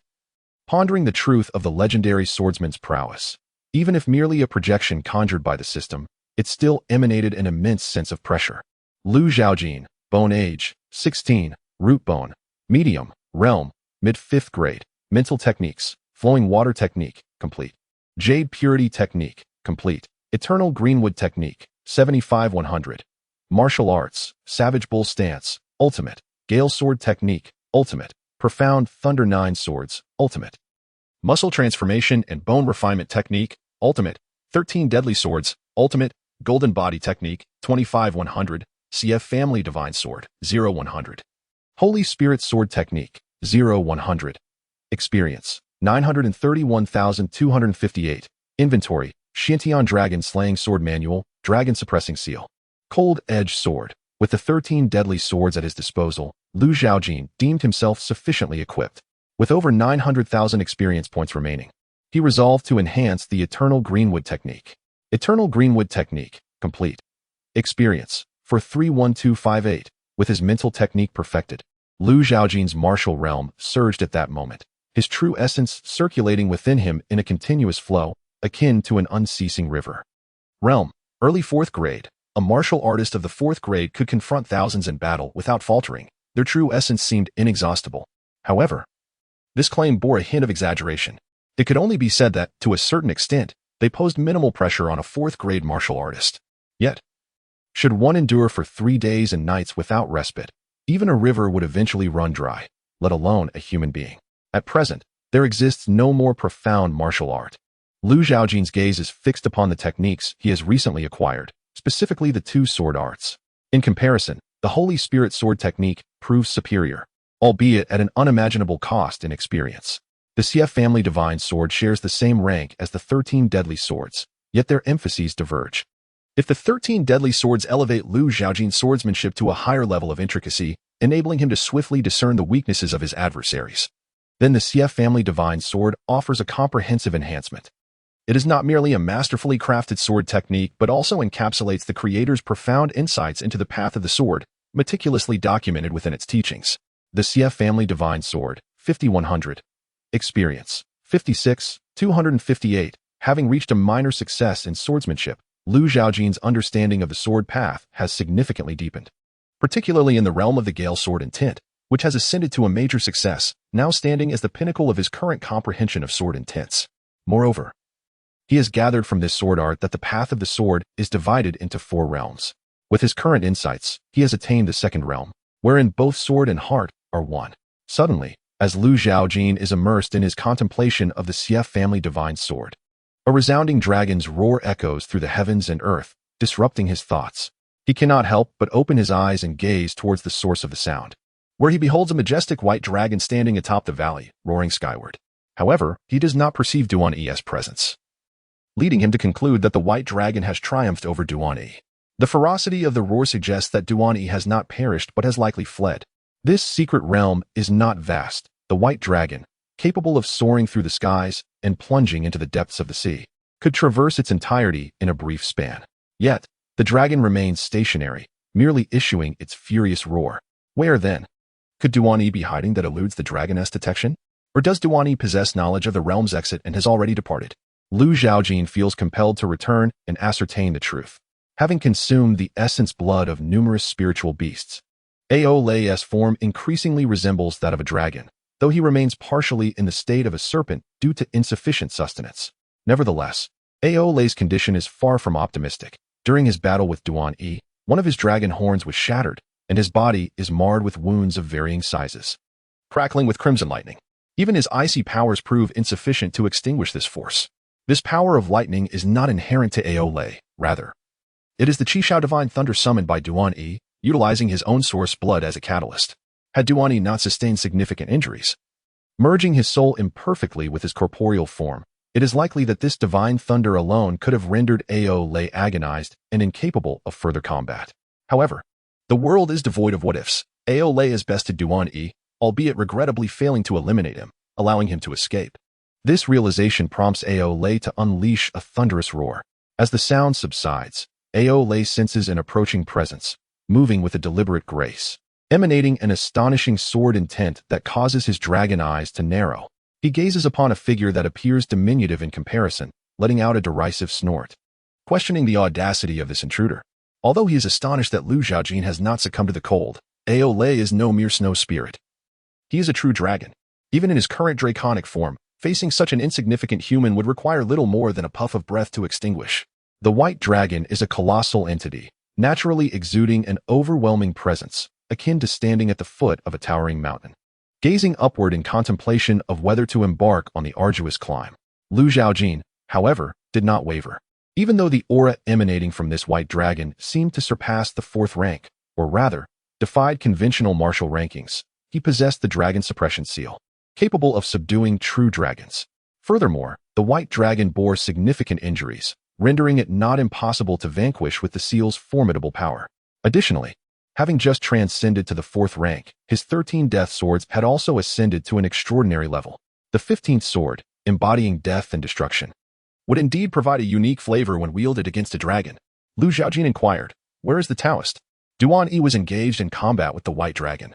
Pondering the truth of the legendary swordsman's prowess, even if merely a projection conjured by the system, it still emanated an immense sense of pressure. Lu Zhaojin, bone age, 16, root bone, medium, realm, mid-5th grade, mental techniques, flowing water technique, complete. Jade purity technique, complete. Eternal greenwood technique, 75-100. Martial arts, savage bull stance, ultimate. Gale sword technique, ultimate. Profound thunder 9 swords, ultimate. Muscle transformation and bone refinement technique, ultimate. 13 deadly swords, ultimate. Golden body technique, 25-100. CF family divine sword, 0-100. Holy spirit sword technique, 0-100. Experience, 931,258. Inventory, Shintian dragon slaying sword manual, dragon suppressing seal. Cold edge sword. With the 13 deadly swords at his disposal, Lu Zhaojin deemed himself sufficiently equipped. With over 900,000 experience points remaining, he resolved to enhance the Eternal Greenwood technique. Eternal Greenwood technique, complete. Experience, for 31258, with his mental technique perfected. Lu Zhaojin's martial realm surged at that moment, his true essence circulating within him in a continuous flow, akin to an unceasing river. Realm, early 4th grade. A martial artist of the 4th grade could confront thousands in battle without faltering. Their true essence seemed inexhaustible. However, this claim bore a hint of exaggeration. It could only be said that, to a certain extent, they posed minimal pressure on a 4th grade martial artist. Yet, should one endure for 3 days and nights without respite, even a river would eventually run dry, let alone a human being. At present, there exists no more profound martial art. Lu Zhaojin's gaze is fixed upon the techniques he has recently acquired, specifically the 2 sword arts. In comparison, the Holy Spirit sword technique proves superior, albeit at an unimaginable cost in experience. The CF family divine sword shares the same rank as the 13 deadly swords, yet their emphases diverge. If the 13 deadly swords elevate Lu Zhaojin's swordsmanship to a higher level of intricacy, enabling him to swiftly discern the weaknesses of his adversaries, then the CF family divine sword offers a comprehensive enhancement. It is not merely a masterfully crafted sword technique, but also encapsulates the creator's profound insights into the path of the sword, meticulously documented within its teachings. The CF family divine sword, 50-100. Experience, 56, 258. Having reached a minor success in swordsmanship, Lu Zhaojin's understanding of the sword path has significantly deepened, particularly in the realm of the Gale Sword Intent, which has ascended to a major success, now standing as the pinnacle of his current comprehension of sword intents. Moreover, he has gathered from this sword art that the path of the sword is divided into 4 realms. With his current insights, he has attained the second realm, wherein both sword and heart are one. Suddenly, as Lu Zhaojin is immersed in his contemplation of the Xie family divine sword, a resounding dragon's roar echoes through the heavens and earth, disrupting his thoughts. He cannot help but open his eyes and gaze towards the source of the sound, where he beholds a majestic white dragon standing atop the valley, roaring skyward. However, he does not perceive Duan Yi's presence, leading him to conclude that the white dragon has triumphed over Duan Yi. The ferocity of the roar suggests that Duan Yi has not perished but has likely fled. This secret realm is not vast. The white dragon, capable of soaring through the skies and plunging into the depths of the sea, could traverse its entirety in a brief span. Yet, the dragon remains stationary, merely issuing its furious roar. Where then? Could Duan Yi be hiding that eludes the dragoness detection? Or does Duan Yi possess knowledge of the realm's exit and has already departed? Lu Zhaojin feels compelled to return and ascertain the truth. Having consumed the essence blood of numerous spiritual beasts, Ao Lei's form increasingly resembles that of a dragon, though he remains partially in the state of a serpent due to insufficient sustenance. Nevertheless, Ao Lei's condition is far from optimistic. During his battle with Duan Yi, one of his dragon horns was shattered, and his body is marred with wounds of varying sizes, crackling with crimson lightning. Even his icy powers prove insufficient to extinguish this force. This power of lightning is not inherent to Ao Lei, rather, it is the Qishan divine thunder summoned by Duan Yi, utilizing his own source blood as a catalyst. Had Duan Yi not sustained significant injuries, merging his soul imperfectly with his corporeal form, it is likely that this divine thunder alone could have rendered Ao Lei agonized and incapable of further combat. However, the world is devoid of what-ifs. Ao Lei has bested Duan Yi, albeit regrettably failing to eliminate him, allowing him to escape. This realization prompts Ao Lei to unleash a thunderous roar. As the sound subsides, Ao Lei senses an approaching presence, moving with a deliberate grace, emanating an astonishing sword intent that causes his dragon eyes to narrow. He gazes upon a figure that appears diminutive in comparison, letting out a derisive snort, questioning the audacity of this intruder. Although he is astonished that Lu Zhaojin has not succumbed to the cold, Ao Lei is no mere snow spirit. He is a true dragon. Even in his current draconic form, facing such an insignificant human would require little more than a puff of breath to extinguish. The white dragon is a colossal entity, naturally exuding an overwhelming presence, akin to standing at the foot of a towering mountain, gazing upward in contemplation of whether to embark on the arduous climb. Lu Zhaojin, however, did not waver. Even though the aura emanating from this white dragon seemed to surpass the 4th rank, or rather, defied conventional martial rankings, he possessed the dragon suppression seal, capable of subduing true dragons. Furthermore, the white dragon bore significant injuries, rendering it not impossible to vanquish with the seal's formidable power. Additionally, having just transcended to the 4th rank, his 13 death swords had also ascended to an extraordinary level. The 15th sword, embodying death and destruction, would indeed provide a unique flavor when wielded against a dragon. Lu Zhaojin inquired, "Where is the Taoist?" Duan Yi was engaged in combat with the white dragon,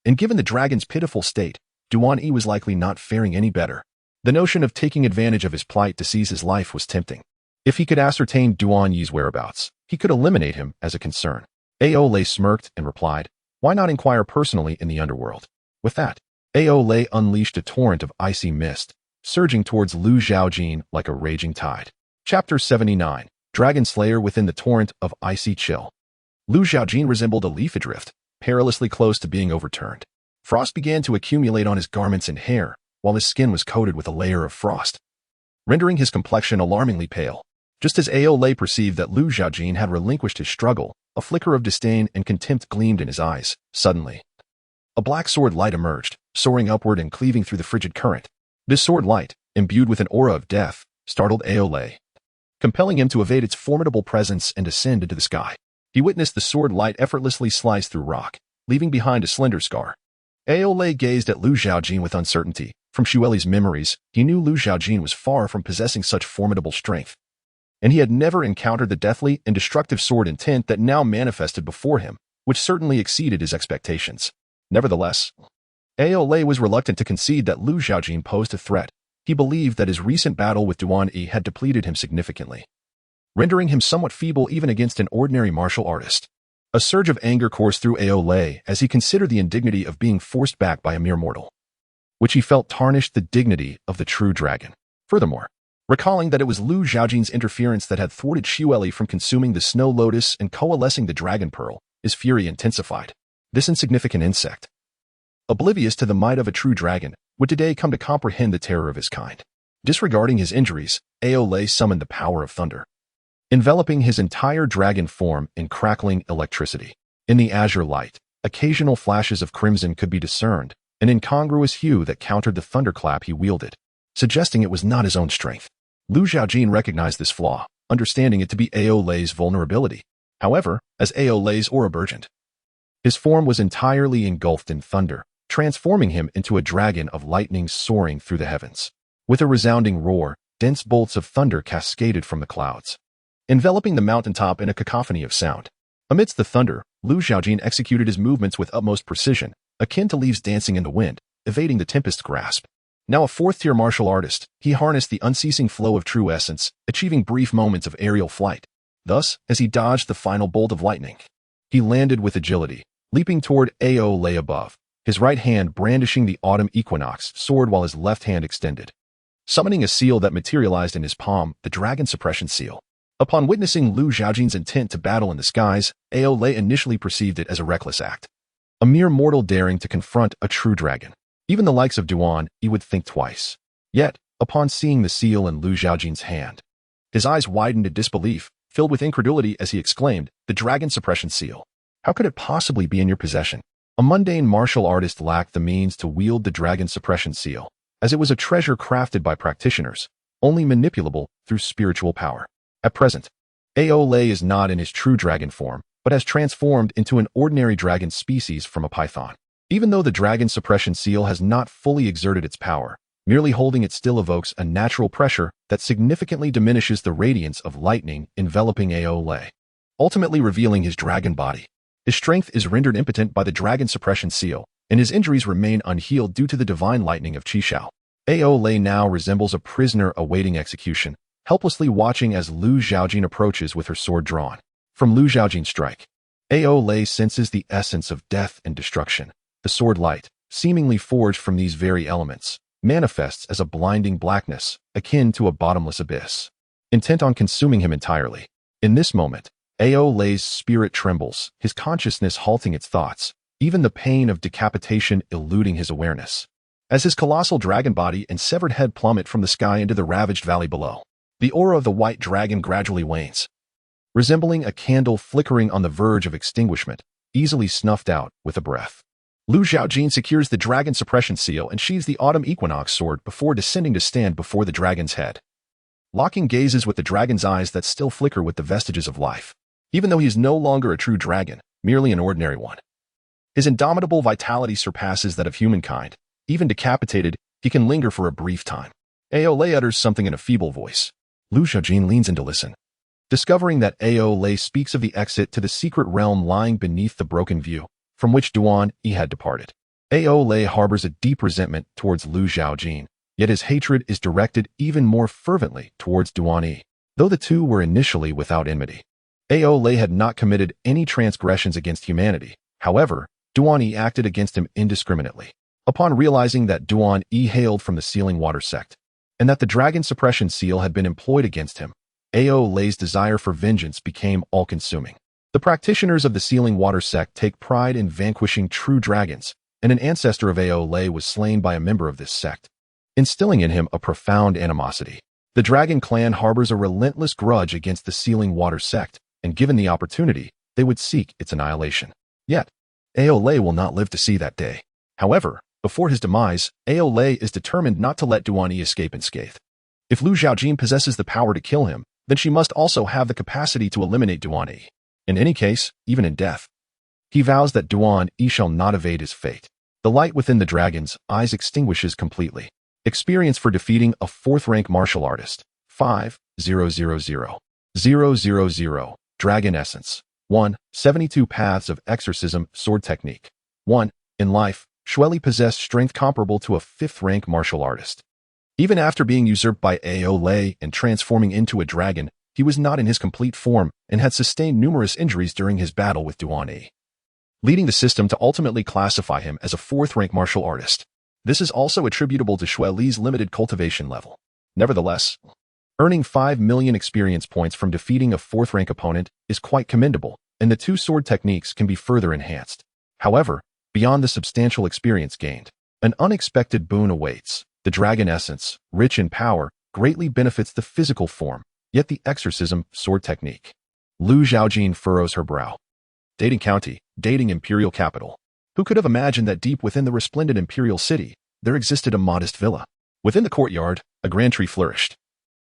and given the dragon's pitiful state, Duan Yi was likely not faring any better. The notion of taking advantage of his plight to seize his life was tempting. If he could ascertain Duan Yi's whereabouts, he could eliminate him as a concern. Ao Lei smirked and replied, "Why not inquire personally in the underworld?" With that, Ao Lei unleashed a torrent of icy mist, surging towards Lu Zhaojin like a raging tide. Chapter 79, Dragon Slayer within the torrent of icy chill. Lu Zhaojin resembled a leaf adrift, perilously close to being overturned. Frost began to accumulate on his garments and hair, while his skin was coated with a layer of frost, rendering his complexion alarmingly pale. Just as Ao Lei perceived that Lu Zhaojin had relinquished his struggle, a flicker of disdain and contempt gleamed in his eyes. Suddenly, a black sword light emerged, soaring upward and cleaving through the frigid current. This sword light, imbued with an aura of death, startled Ao Lei, compelling him to evade its formidable presence and ascend into the sky. He witnessed the sword light effortlessly slice through rock, leaving behind a slender scar. Ao Lei gazed at Lu Zhaojin with uncertainty. From Xueli's memories, he knew Lu Zhaojin was far from possessing such formidable strength, and he had never encountered the deathly and destructive sword intent that now manifested before him, which certainly exceeded his expectations. Nevertheless, Ao Lei was reluctant to concede that Lu Zhaojin posed a threat. He believed that his recent battle with Duan Yi had depleted him significantly, rendering him somewhat feeble even against an ordinary martial artist. A surge of anger coursed through Aolei as he considered the indignity of being forced back by a mere mortal, which he felt tarnished the dignity of the true dragon. Furthermore, recalling that it was Lu Zhaojin's interference that had thwarted Xueli from consuming the snow lotus and coalescing the dragon pearl, his fury intensified. This insignificant insect, oblivious to the might of a true dragon, would today come to comprehend the terror of his kind. Disregarding his injuries, Aolei summoned the power of thunder, enveloping his entire dragon form in crackling electricity. In the azure light, occasional flashes of crimson could be discerned, an incongruous hue that countered the thunderclap he wielded, suggesting it was not his own strength. Lu Zhaojin recognized this flaw, understanding it to be Aolei's vulnerability. However, as Aolei's aura burgeoned, his form was entirely engulfed in thunder, transforming him into a dragon of lightning soaring through the heavens. With a resounding roar, dense bolts of thunder cascaded from the clouds, enveloping the mountaintop in a cacophony of sound. Amidst the thunder, Lu Zhaojin executed his movements with utmost precision, akin to leaves dancing in the wind, evading the tempest's grasp. Now a fourth-tier martial artist, he harnessed the unceasing flow of true essence, achieving brief moments of aerial flight. Thus, as he dodged the final bolt of lightning, he landed with agility, leaping toward Aolei above, his right hand brandishing the autumn equinox sword while his left hand extended, summoning a seal that materialized in his palm, the dragon suppression seal. Upon witnessing Lu Zhaojin's intent to battle in the skies, Aolei initially perceived it as a reckless act, a mere mortal daring to confront a true dragon. Even the likes of Duan, he would think twice. Yet, upon seeing the seal in Lu Zhaojin's hand, his eyes widened in disbelief, filled with incredulity as he exclaimed, "The dragon suppression seal. How could it possibly be in your possession?" A mundane martial artist lacked the means to wield the dragon suppression seal, as it was a treasure crafted by practitioners, only manipulable through spiritual power. At present, Aolei is not in his true dragon form, but has transformed into an ordinary dragon species from a python. Even though the dragon suppression seal has not fully exerted its power, merely holding it still evokes a natural pressure that significantly diminishes the radiance of lightning enveloping Aolei, ultimately revealing his dragon body. His strength is rendered impotent by the dragon suppression seal, and his injuries remain unhealed due to the divine lightning of Qishan. Aolei now resembles a prisoner awaiting execution, helplessly watching as Lu Zhaojin approaches with her sword drawn. From Lu Zhaojin's strike, Aolei senses the essence of death and destruction. The sword light, seemingly forged from these very elements, manifests as a blinding blackness, akin to a bottomless abyss, intent on consuming him entirely. In this moment, Aolei's spirit trembles, his consciousness halting its thoughts, even the pain of decapitation eluding his awareness, as his colossal dragon body and severed head plummet from the sky into the ravaged valley below. The aura of the white dragon gradually wanes, resembling a candle flickering on the verge of extinguishment, easily snuffed out with a breath. Lu Zhaojin secures the dragon suppression seal and sheathes the autumn equinox sword before descending to stand before the dragon's head, locking gazes with the dragon's eyes that still flicker with the vestiges of life. Even though he is no longer a true dragon, merely an ordinary one, his indomitable vitality surpasses that of humankind. Even decapitated, he can linger for a brief time. Aolei utters something in a feeble voice. Lu Zhaojin leans in to listen, discovering that Aolei speaks of the exit to the secret realm lying beneath the broken view, from which Duan he had departed. Aolei harbors a deep resentment towards Lu Zhaojin, yet his hatred is directed even more fervently towards Duan Yi. Though the two were initially without enmity, Aolei had not committed any transgressions against humanity. However, Duan Yi acted against him indiscriminately. Upon realizing that Duan Yi hailed from the Sealing Water sect, and that the dragon suppression seal had been employed against him, Aolei's desire for vengeance became all-consuming. The practitioners of the Sealing Water sect take pride in vanquishing true dragons, and an ancestor of Aolei was slain by a member of this sect, instilling in him a profound animosity. The dragon clan harbors a relentless grudge against the Sealing Water sect, and given the opportunity, they would seek its annihilation. Yet, Aolei will not live to see that day. However, before his demise, Aolei is determined not to let Duan Yi escape unscathed. If Lu Zhaojin possesses the power to kill him, then she must also have the capacity to eliminate Duan Yi. In any case, even in death, he vows that Duan Yi shall not evade his fate. The light within the dragon's eyes extinguishes completely. Experience for defeating a 4th-rank martial artist. 5,000,000. Dragon Essence. 1. 72 Paths of Exorcism Sword Technique. 1. In life, Xueli possessed strength comparable to a 5th-rank martial artist. Even after being usurped by Aolei and transforming into a dragon, he was not in his complete form and had sustained numerous injuries during his battle with Duan, leading the system to ultimately classify him as a fourth-rank martial artist. This is also attributable to Shui Li's limited cultivation level. Nevertheless, earning 5 million experience points from defeating a fourth-rank opponent is quite commendable, and the two sword techniques can be further enhanced. However, beyond the substantial experience gained, an unexpected boon awaits. The dragon essence, rich in power, greatly benefits the physical form, yet the exorcism sword technique. Zhaojin furrows her brow. Dating County, dating imperial capital. Who could have imagined that deep within the resplendent imperial city, there existed a modest villa? Within the courtyard, a grand tree flourished,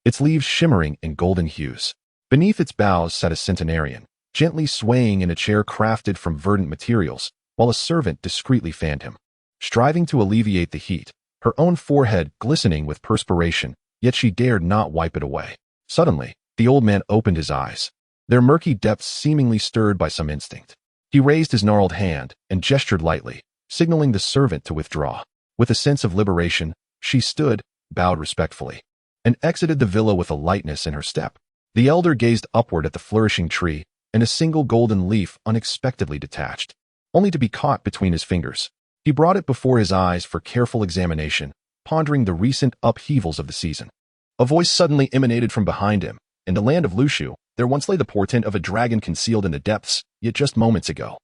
its leaves shimmering in golden hues. Beneath its boughs sat a centenarian, gently swaying in a chair crafted from verdant materials, while a servant discreetly fanned him. Striving to alleviate the heat, her own forehead glistening with perspiration, yet she dared not wipe it away. Suddenly, the old man opened his eyes, their murky depths seemingly stirred by some instinct. He raised his gnarled hand and gestured lightly, signaling the servant to withdraw. With a sense of liberation, she stood, bowed respectfully, and exited the villa with a lightness in her step. The elder gazed upward at the flourishing tree, and a single golden leaf unexpectedly detached, only to be caught between his fingers. He brought it before his eyes for careful examination, pondering the recent upheavals of the season. A voice suddenly emanated from behind him. In the land of Lushu, there once lay the portent of a dragon concealed in the depths, yet just moments ago.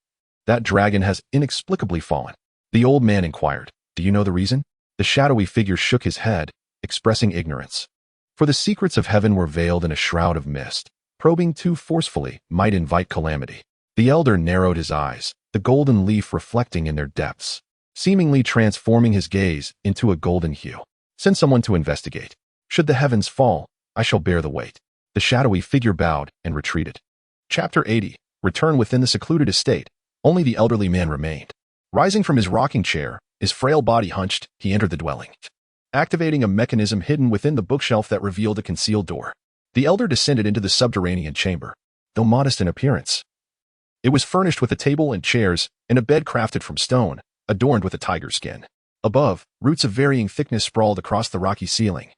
That dragon has inexplicably fallen. The old man inquired, "Do you know the reason?" The shadowy figure shook his head, expressing ignorance. For the secrets of heaven were veiled in a shroud of mist. Probing too forcefully might invite calamity. The elder narrowed his eyes, the golden leaf reflecting in their depths, seemingly transforming his gaze into a golden hue. "Send someone to investigate. Should the heavens fall, I shall bear the weight." The shadowy figure bowed and retreated. Chapter 80. Return within the secluded estate. Only the elderly man remained. Rising from his rocking chair, his frail body hunched, he entered the dwelling, activating a mechanism hidden within the bookshelf that revealed a concealed door. The elder descended into the subterranean chamber. Though modest in appearance, it was furnished with a table and chairs and a bed crafted from stone, adorned with a tiger skin. Above, roots of varying thickness sprawled across the rocky ceiling,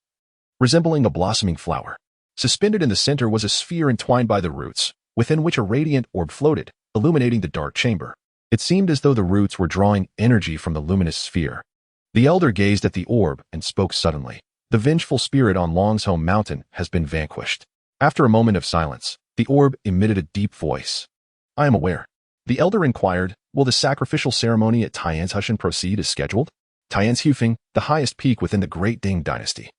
resembling a blossoming flower. Suspended in the center was a sphere entwined by the roots, within which a radiant orb floated, illuminating the dark chamber. It seemed as though the roots were drawing energy from the luminous sphere. The elder gazed at the orb and spoke suddenly. "The vengeful spirit on Longshome Mountain has been vanquished." After a moment of silence, the orb emitted a deep voice. "I am aware." The elder inquired, "Will the sacrificial ceremony at Tianzhushan proceed as scheduled?" Tianzhufeng, the highest peak within the Great Ding Dynasty,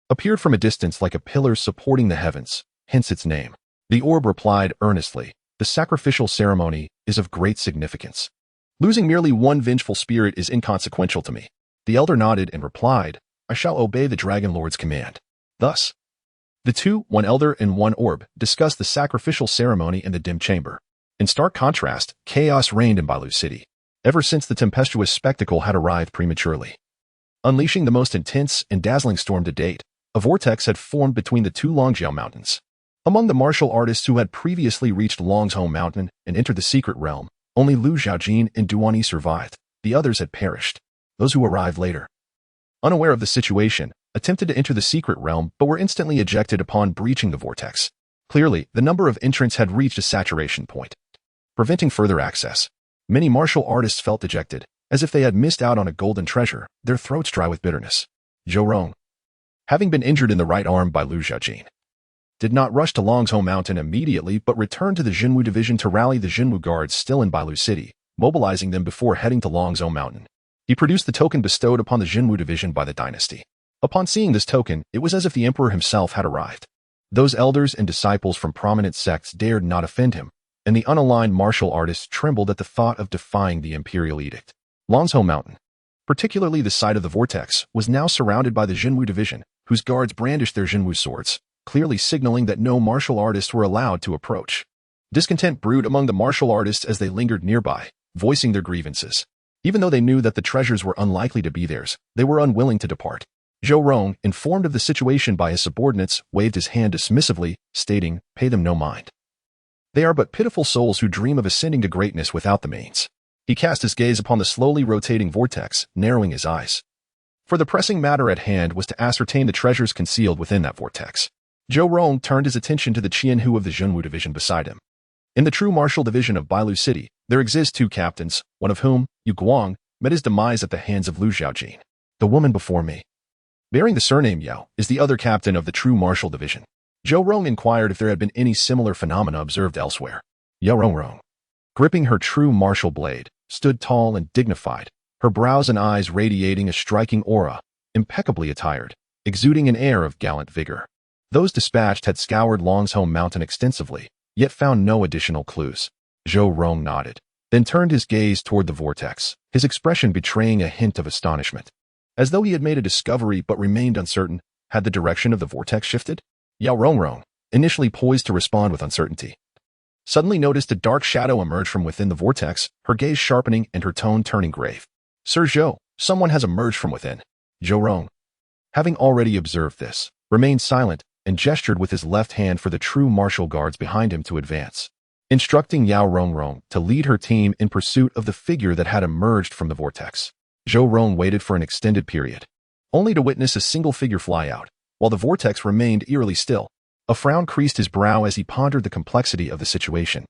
appeared from a distance like a pillar supporting the heavens, hence its name. The orb replied earnestly, "The sacrificial ceremony is of great significance. Losing merely one vengeful spirit is inconsequential to me." The elder nodded and replied, "I shall obey the Dragon Lord's command." Thus, the two, one elder and one orb, discussed the sacrificial ceremony in the dim chamber. In stark contrast, chaos reigned in Bailu City, ever since the tempestuous spectacle had arrived prematurely. Unleashing the most intense and dazzling storm to date, a vortex had formed between the two Longjiao mountains. Among the martial artists who had previously reached Longshome Mountain and entered the secret realm, only Zhaojin and Duan survived. The others had perished. Those who arrived later, unaware of the situation, attempted to enter the secret realm but were instantly ejected upon breaching the vortex. Clearly, the number of entrants had reached a saturation point, preventing further access. Many martial artists felt dejected, as if they had missed out on a golden treasure, their throats dry with bitterness. Zhang, having been injured in the right arm by Zhaojin, did not rush to Longshome Mountain immediately but returned to the Jinwu division to rally the Jinwu guards still in Bailu City, mobilizing them before heading to Longshome Mountain. He produced the token bestowed upon the Jinwu division by the dynasty. Upon seeing this token, it was as if the emperor himself had arrived. Those elders and disciples from prominent sects dared not offend him, and the unaligned martial artists trembled at the thought of defying the imperial edict. Longshome Mountain, particularly the site of the vortex, was now surrounded by the Jinwu division, whose guards brandished their Jinwu swords, clearly signaling that no martial artists were allowed to approach. Discontent brewed among the martial artists as they lingered nearby, voicing their grievances. Even though they knew that the treasures were unlikely to be theirs, they were unwilling to depart. Zhang, informed of the situation by his subordinates, waved his hand dismissively, stating, "Pay them no mind. They are but pitiful souls who dream of ascending to greatness without the means." He cast his gaze upon the slowly rotating vortex, narrowing his eyes. For the pressing matter at hand was to ascertain the treasures concealed within that vortex. Zhou Rong turned his attention to the Qianhu of the Zhenwu division beside him. In the true martial division of Bailu City, there exist two captains, one of whom, Yu Guang, met his demise at the hands of Lu Zhaojin. The woman before me, bearing the surname Yao, is the other captain of the true martial division. Zhou Rong inquired if there had been any similar phenomena observed elsewhere. Yao Rong, gripping her true martial blade, stood tall and dignified, her brows and eyes radiating a striking aura, impeccably attired, exuding an air of gallant vigor. Those dispatched had scoured Longshome Mountain extensively, yet found no additional clues. Zhou Rong nodded, then turned his gaze toward the vortex, his expression betraying a hint of astonishment. As though he had made a discovery but remained uncertain, had the direction of the vortex shifted? Yao Rong, initially poised to respond with uncertainty, suddenly noticed a dark shadow emerge from within the vortex, her gaze sharpening and her tone turning grave. Sir Zhou, someone has emerged from within. Zhou Rong, having already observed this, remained silent and gestured with his left hand for the true martial guards behind him to advance, instructing Yao Rong to lead her team in pursuit of the figure that had emerged from the vortex. Zhou Rong waited for an extended period, only to witness a single figure fly out, while the vortex remained eerily still. A frown creased his brow as he pondered the complexity of the situation.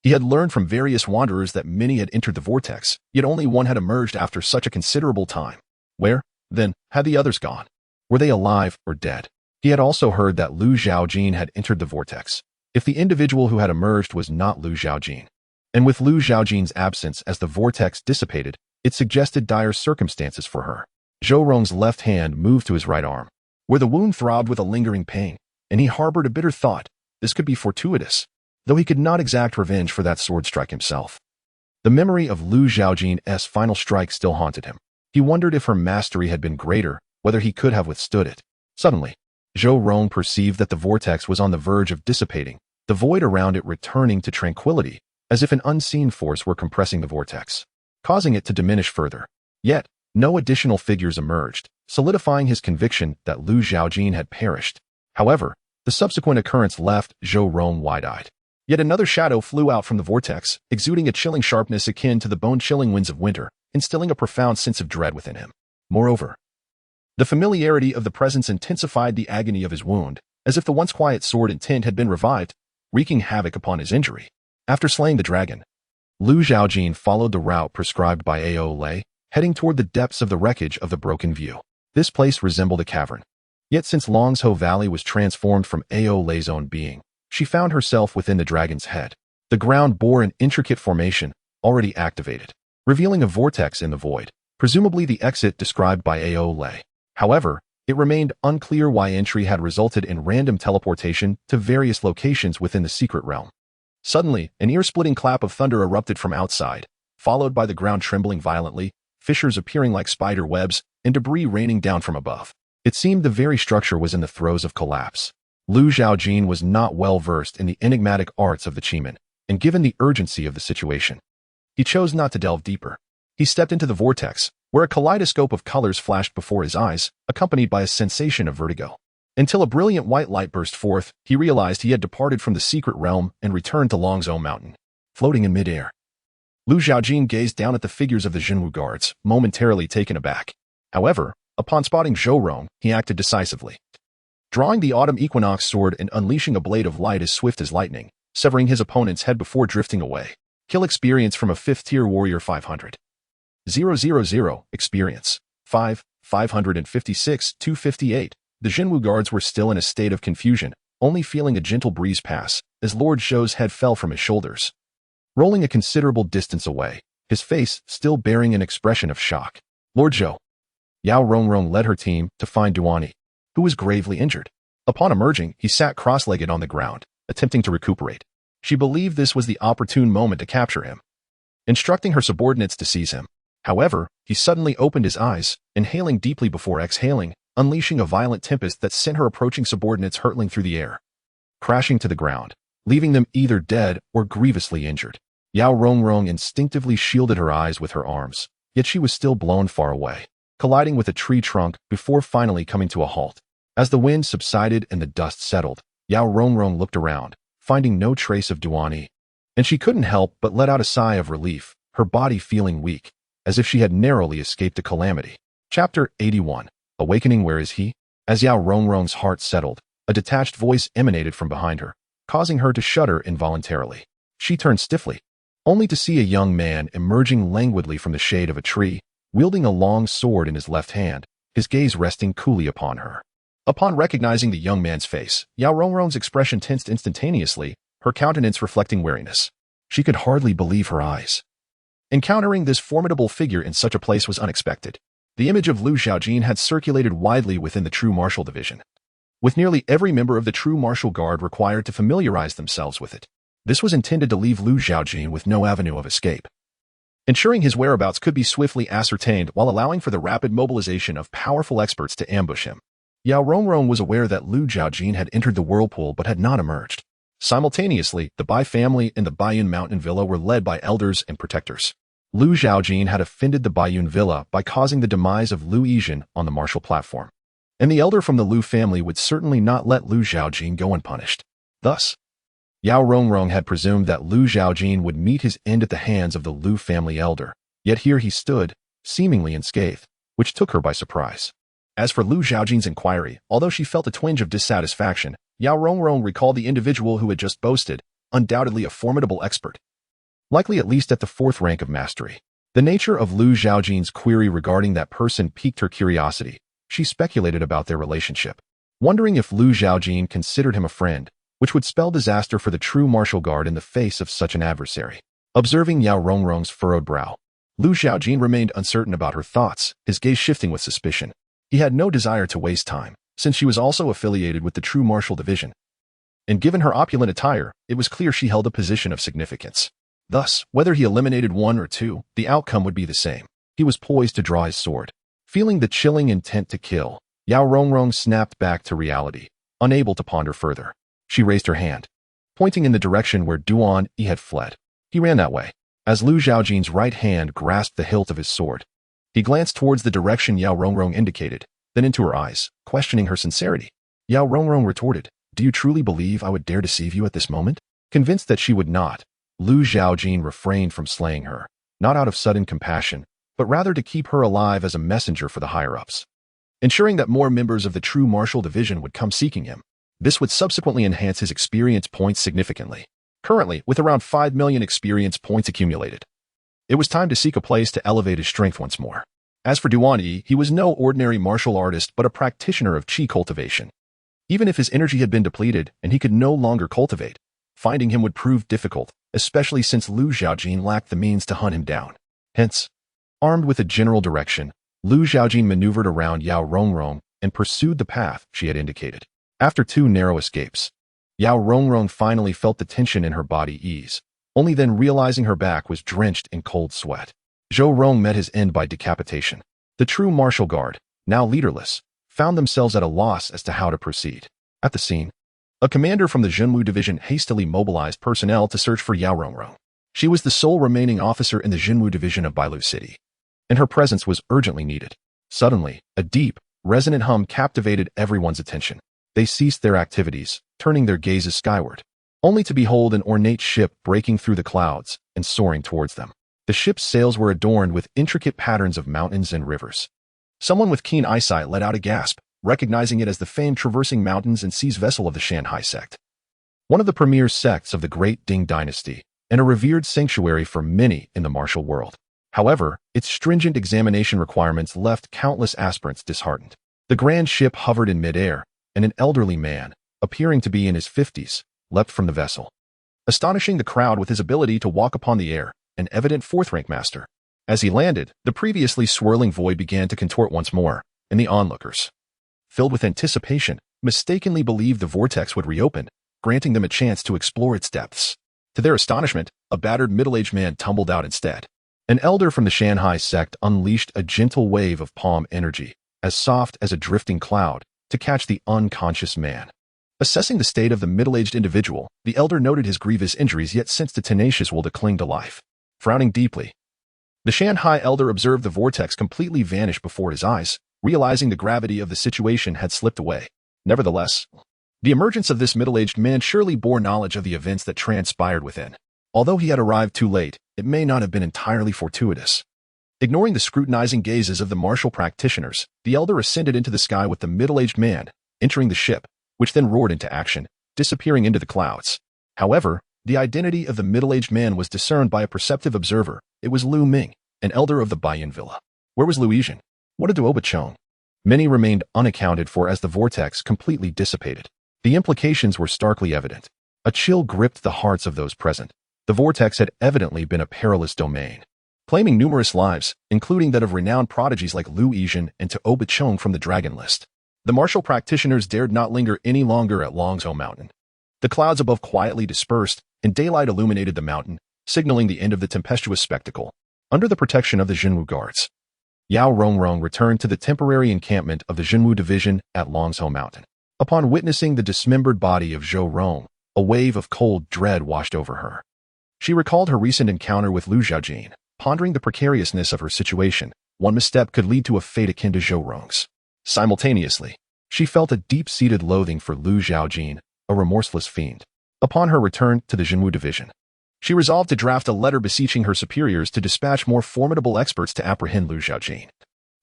He had learned from various wanderers that many had entered the vortex, yet only one had emerged after such a considerable time. Where, then, had the others gone? Were they alive or dead? He had also heard that Lu Zhaojin had entered the vortex. If the individual who had emerged was not Lu Zhaojin, and with Lu Zhaojin's absence as the vortex dissipated, it suggested dire circumstances for her. Zhou Rong's left hand moved to his right arm, where the wound throbbed with a lingering pain, and he harbored a bitter thought. This could be fortuitous, though he could not exact revenge for that sword strike himself. The memory of Lu Zhaojin's final strike still haunted him. He wondered if her mastery had been greater, whether he could have withstood it. Suddenly, Zhou Rong perceived that the vortex was on the verge of dissipating, the void around it returning to tranquility, as if an unseen force were compressing the vortex, causing it to diminish further. Yet, no additional figures emerged, solidifying his conviction that Lu Zhaojin had perished. However, the subsequent occurrence left Zhou Rong wide-eyed. Yet another shadow flew out from the vortex, exuding a chilling sharpness akin to the bone-chilling winds of winter, instilling a profound sense of dread within him. Moreover, the familiarity of the presence intensified the agony of his wound, as if the once quiet sword intent had been revived, wreaking havoc upon his injury. After slaying the dragon, Lu Zhaojin followed the route prescribed by Ao Lei, heading toward the depths of the wreckage of the Broken View. This place resembled a cavern. Yet since Longshou Valley was transformed from Ao Lei's own being, she found herself within the dragon's head. The ground bore an intricate formation, already activated, revealing a vortex in the void, presumably the exit described by Ao Lei. However, it remained unclear why entry had resulted in random teleportation to various locations within the secret realm. Suddenly, an ear-splitting clap of thunder erupted from outside, followed by the ground trembling violently, fissures appearing like spider webs, and debris raining down from above. It seemed the very structure was in the throes of collapse. Lu Zhaojin was not well versed in the enigmatic arts of the Qishan, and given the urgency of the situation, he chose not to delve deeper. He stepped into the vortex, where a kaleidoscope of colors flashed before his eyes, accompanied by a sensation of vertigo. Until a brilliant white light burst forth, he realized he had departed from the secret realm and returned to Longshome Mountain. Floating in midair, Lu Zhaojin gazed down at the figures of the Zhenwu guards, momentarily taken aback. However, upon spotting Zhou Rong, he acted decisively, drawing the autumn equinox sword and unleashing a blade of light as swift as lightning, severing his opponent's head before drifting away. Kill experience from a 5th-tier warrior 500. 000 experience. 556 258. The Zhenwu guards were still in a state of confusion, only feeling a gentle breeze pass, as Lord Zhou's head fell from his shoulders, rolling a considerable distance away, his face still bearing an expression of shock. Lord Zhou. Yao Rong led her team to find Duani, who was gravely injured. Upon emerging, he sat cross-legged on the ground, attempting to recuperate. She believed this was the opportune moment to capture him, instructing her subordinates to seize him. However, he suddenly opened his eyes, inhaling deeply before exhaling, unleashing a violent tempest that sent her approaching subordinates hurtling through the air, crashing to the ground, leaving them either dead or grievously injured. Yao Rong instinctively shielded her eyes with her arms, yet she was still blown far away, colliding with a tree trunk before finally coming to a halt. As the wind subsided and the dust settled, Yao Rong looked around, finding no trace of Duani, and she couldn't help but let out a sigh of relief, her body feeling weak, as if she had narrowly escaped a calamity. Chapter 81. Awakening. Where is he? As Yao Rong's heart settled, A detached voice emanated from behind her, causing her to shudder involuntarily. She turned stiffly, only to see a young man emerging languidly from the shade of a tree, wielding a long sword in his left hand, his gaze resting coolly upon her. Upon recognizing the young man's face, Yao Rongrong's expression tensed instantaneously, her countenance reflecting wariness. She could hardly believe her eyes. Encountering this formidable figure in such a place was unexpected. The image of Lu Zhaojin had circulated widely within the True Martial Division, with nearly every member of the True Martial Guard required to familiarize themselves with it. This was intended to leave Lu Zhaojin with no avenue of escape, ensuring his whereabouts could be swiftly ascertained while allowing for the rapid mobilization of powerful experts to ambush him. Yao Rongrong was aware that Lu Zhaojin had entered the whirlpool but had not emerged. Simultaneously, the Bai family and the Baiyun Mountain Villa were led by elders and protectors. Lu Zhaojin had offended the Baiyun Villa by causing the demise of Lu Yizhen on the martial platform, and the elder from the Lu family would certainly not let Lu Zhaojin go unpunished. Thus, Yao Rongrong had presumed that Lu Zhaojin would meet his end at the hands of the Lu family elder, yet here he stood, seemingly unscathed, which took her by surprise. As for Lu Zhaojin's inquiry, although she felt a twinge of dissatisfaction, Yao Rongrong recalled the individual who had just boasted, undoubtedly a formidable expert, likely at least at the 4th rank of mastery. The nature of Lu Zhaojin's query regarding that person piqued her curiosity. She speculated about their relationship, wondering if Lu Zhaojin considered him a friend, which would spell disaster for the True Martial Guard in the face of such an adversary. Observing Yao Rongrong's furrowed brow, Lu Zhaojin remained uncertain about her thoughts, his gaze shifting with suspicion. He had no desire to waste time, since she was also affiliated with the True Martial Division, and given her opulent attire, it was clear she held a position of significance. Thus, whether he eliminated one or two, the outcome would be the same. He was poised to draw his sword. Feeling the chilling intent to kill, Yao Rongrong snapped back to reality, unable to ponder further. She raised her hand, pointing in the direction where Duan Yi had fled. He ran that way. As Lu Zhaojin's right hand grasped the hilt of his sword, he glanced towards the direction Yao Rongrong indicated, then into her eyes, questioning her sincerity. Yao Rongrong retorted, "Do you truly believe I would dare deceive you at this moment?" Convinced that she would not, Lu Zhaojin refrained from slaying her, not out of sudden compassion, but rather to keep her alive as a messenger for the higher-ups, ensuring that more members of the True Martial Division would come seeking him. This would subsequently enhance his experience points significantly. Currently, with around 5 million experience points accumulated, it was time to seek a place to elevate his strength once more. As for Duan Yi, he was no ordinary martial artist but a practitioner of qi cultivation. Even if his energy had been depleted and he could no longer cultivate, finding him would prove difficult, especially since Lu Zhaojin lacked the means to hunt him down. Hence, armed with a general direction, Lu Zhaojin maneuvered around Yao Rongrong and pursued the path she had indicated. After 2 narrow escapes, Yao Rongrong finally felt the tension in her body ease, only then realizing her back was drenched in cold sweat. Zhou met his end by decapitation. The True Martial Guard, now leaderless, found themselves at a loss as to how to proceed. At the scene, a commander from the Zhenwu division hastily mobilized personnel to search for Yao Rongrong. She was the sole remaining officer in the Zhenwu division of Bailu City, and her presence was urgently needed. Suddenly, a deep, resonant hum captivated everyone's attention. They ceased their activities, turning their gazes skyward, only to behold an ornate ship breaking through the clouds and soaring towards them. The ship's sails were adorned with intricate patterns of mountains and rivers. Someone with keen eyesight let out a gasp, recognizing it as the famed traversing mountains and seas vessel of the Shanhai sect, one of the premier sects of the Great Ding Dynasty, and a revered sanctuary for many in the martial world. However, its stringent examination requirements left countless aspirants disheartened. The grand ship hovered in midair, and an elderly man, appearing to be in his 50s, leapt from the vessel, astonishing the crowd with his ability to walk upon the air, an evident 4th-rank master. As he landed, the previously swirling void began to contort once more, and the onlookers, filled with anticipation, mistakenly believed the vortex would reopen, granting them a chance to explore its depths. To their astonishment, a battered middle-aged man tumbled out instead. An elder from the Shanhai sect unleashed a gentle wave of palm energy, as soft as a drifting cloud, to catch the unconscious man. Assessing the state of the middle-aged individual, the elder noted his grievous injuries yet sensed a tenacious will to cling to life. Frowning deeply, the Shanhai elder observed the vortex completely vanish before his eyes, realizing the gravity of the situation had slipped away. Nevertheless, the emergence of this middle-aged man surely bore knowledge of the events that transpired within. Although he had arrived too late, it may not have been entirely fortuitous. Ignoring the scrutinizing gazes of the martial practitioners, the elder ascended into the sky with the middle-aged man, entering the ship, which then roared into action, disappearing into the clouds. However, the identity of the middle-aged man was discerned by a perceptive observer. It was Lu Ming, an elder of the Baiyan villa. Where was Zhaojin? What did Zhaojin? Many remained unaccounted for as the vortex completely dissipated. The implications were starkly evident. A chill gripped the hearts of those present. The vortex had evidently been a perilous domain, claiming numerous lives, including that of renowned prodigies like Zhaojin and Zhaojin from the Dragon List. The martial practitioners dared not linger any longer at Longzhou Mountain. The clouds above quietly dispersed, and daylight illuminated the mountain, signaling the end of the tempestuous spectacle. Under the protection of the Jinwu guards, Yao Rongrong returned to the temporary encampment of the Jinwu division at Longzhou Mountain. Upon witnessing the dismembered body of Zhou Rong, a wave of cold dread washed over her. She recalled her recent encounter with Lu Zhaojin, pondering the precariousness of her situation. One misstep could lead to a fate akin to Zhou Rong's. Simultaneously, she felt a deep-seated loathing for Lu Zhaojin, a remorseless fiend. Upon her return to the Jinwu division, she resolved to draft a letter beseeching her superiors to dispatch more formidable experts to apprehend Lu Zhaojin,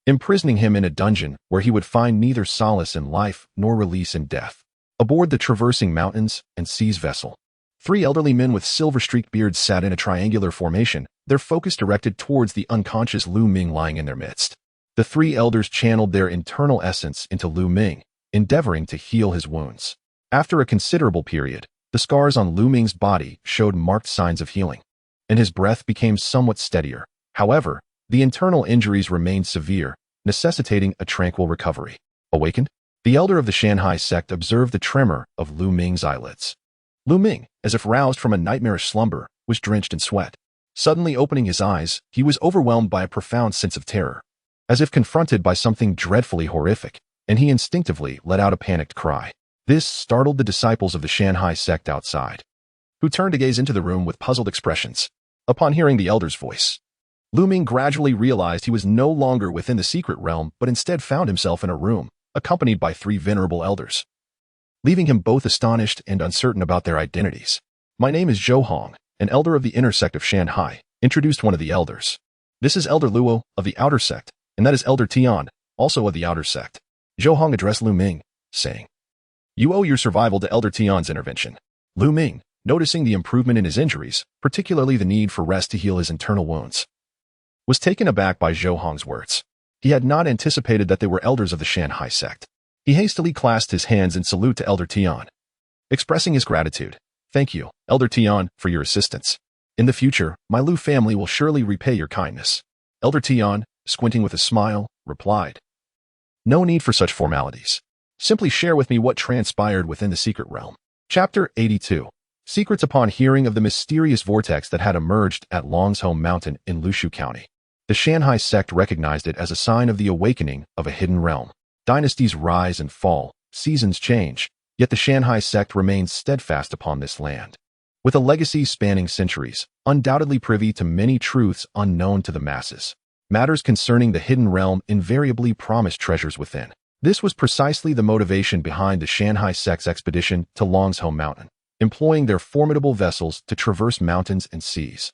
imprisoning him in a dungeon where he would find neither solace in life nor release in death. Aboard the traversing mountains and seas vessel, 3 elderly men with silver-streaked beards sat in a triangular formation, their focus directed towards the unconscious Lu Ming lying in their midst. The 3 elders channeled their internal essence into Lu Ming, endeavoring to heal his wounds. After a considerable period, the scars on Lu Ming's body showed marked signs of healing, and his breath became somewhat steadier. However, the internal injuries remained severe, necessitating a tranquil recovery. Awakened, the elder of the Shanhai sect observed the tremor of Lu Ming's eyelids. Lu Ming, as if roused from a nightmarish slumber, was drenched in sweat. Suddenly opening his eyes, he was overwhelmed by a profound sense of terror, as if confronted by something dreadfully horrific, and he instinctively let out a panicked cry. This startled the disciples of the Shanhai sect outside, who turned to gaze into the room with puzzled expressions. Upon hearing the elder's voice, Lu Ming gradually realized he was no longer within the secret realm, but instead found himself in a room, accompanied by 3 venerable elders, leaving him both astonished and uncertain about their identities. "My name is Zhou, an elder of the inner sect of Shanhai," introduced one of the elders. "This is Elder Luo of the outer sect, and that is Elder Tian, also of the outer sect." Zhou addressed Lu Ming, saying, "You owe your survival to Elder Tian's intervention." Lu Ming, noticing the improvement in his injuries, particularly the need for rest to heal his internal wounds, was taken aback by Zhou's words. He had not anticipated that they were elders of the Shanhai sect. He hastily clasped his hands in salute to Elder Tian, expressing his gratitude. "Thank you, Elder Tian, for your assistance. In the future, my Lu family will surely repay your kindness." Elder Tian, squinting with a smile, replied, "No need for such formalities. Simply share with me what transpired within the secret realm." Chapter 82. Secrets. Upon hearing of the mysterious vortex that had emerged at Longzhou Mountain in Lushu County, the Shanhai sect recognized it as a sign of the awakening of a hidden realm. Dynasties rise and fall, seasons change, yet the Shanhai sect remains steadfast upon this land. With a legacy spanning centuries, undoubtedly privy to many truths unknown to the masses, matters concerning the hidden realm invariably promise treasures within. This was precisely the motivation behind the Shanhai sect's expedition to Longzhou Mountain, employing their formidable vessels to traverse mountains and seas,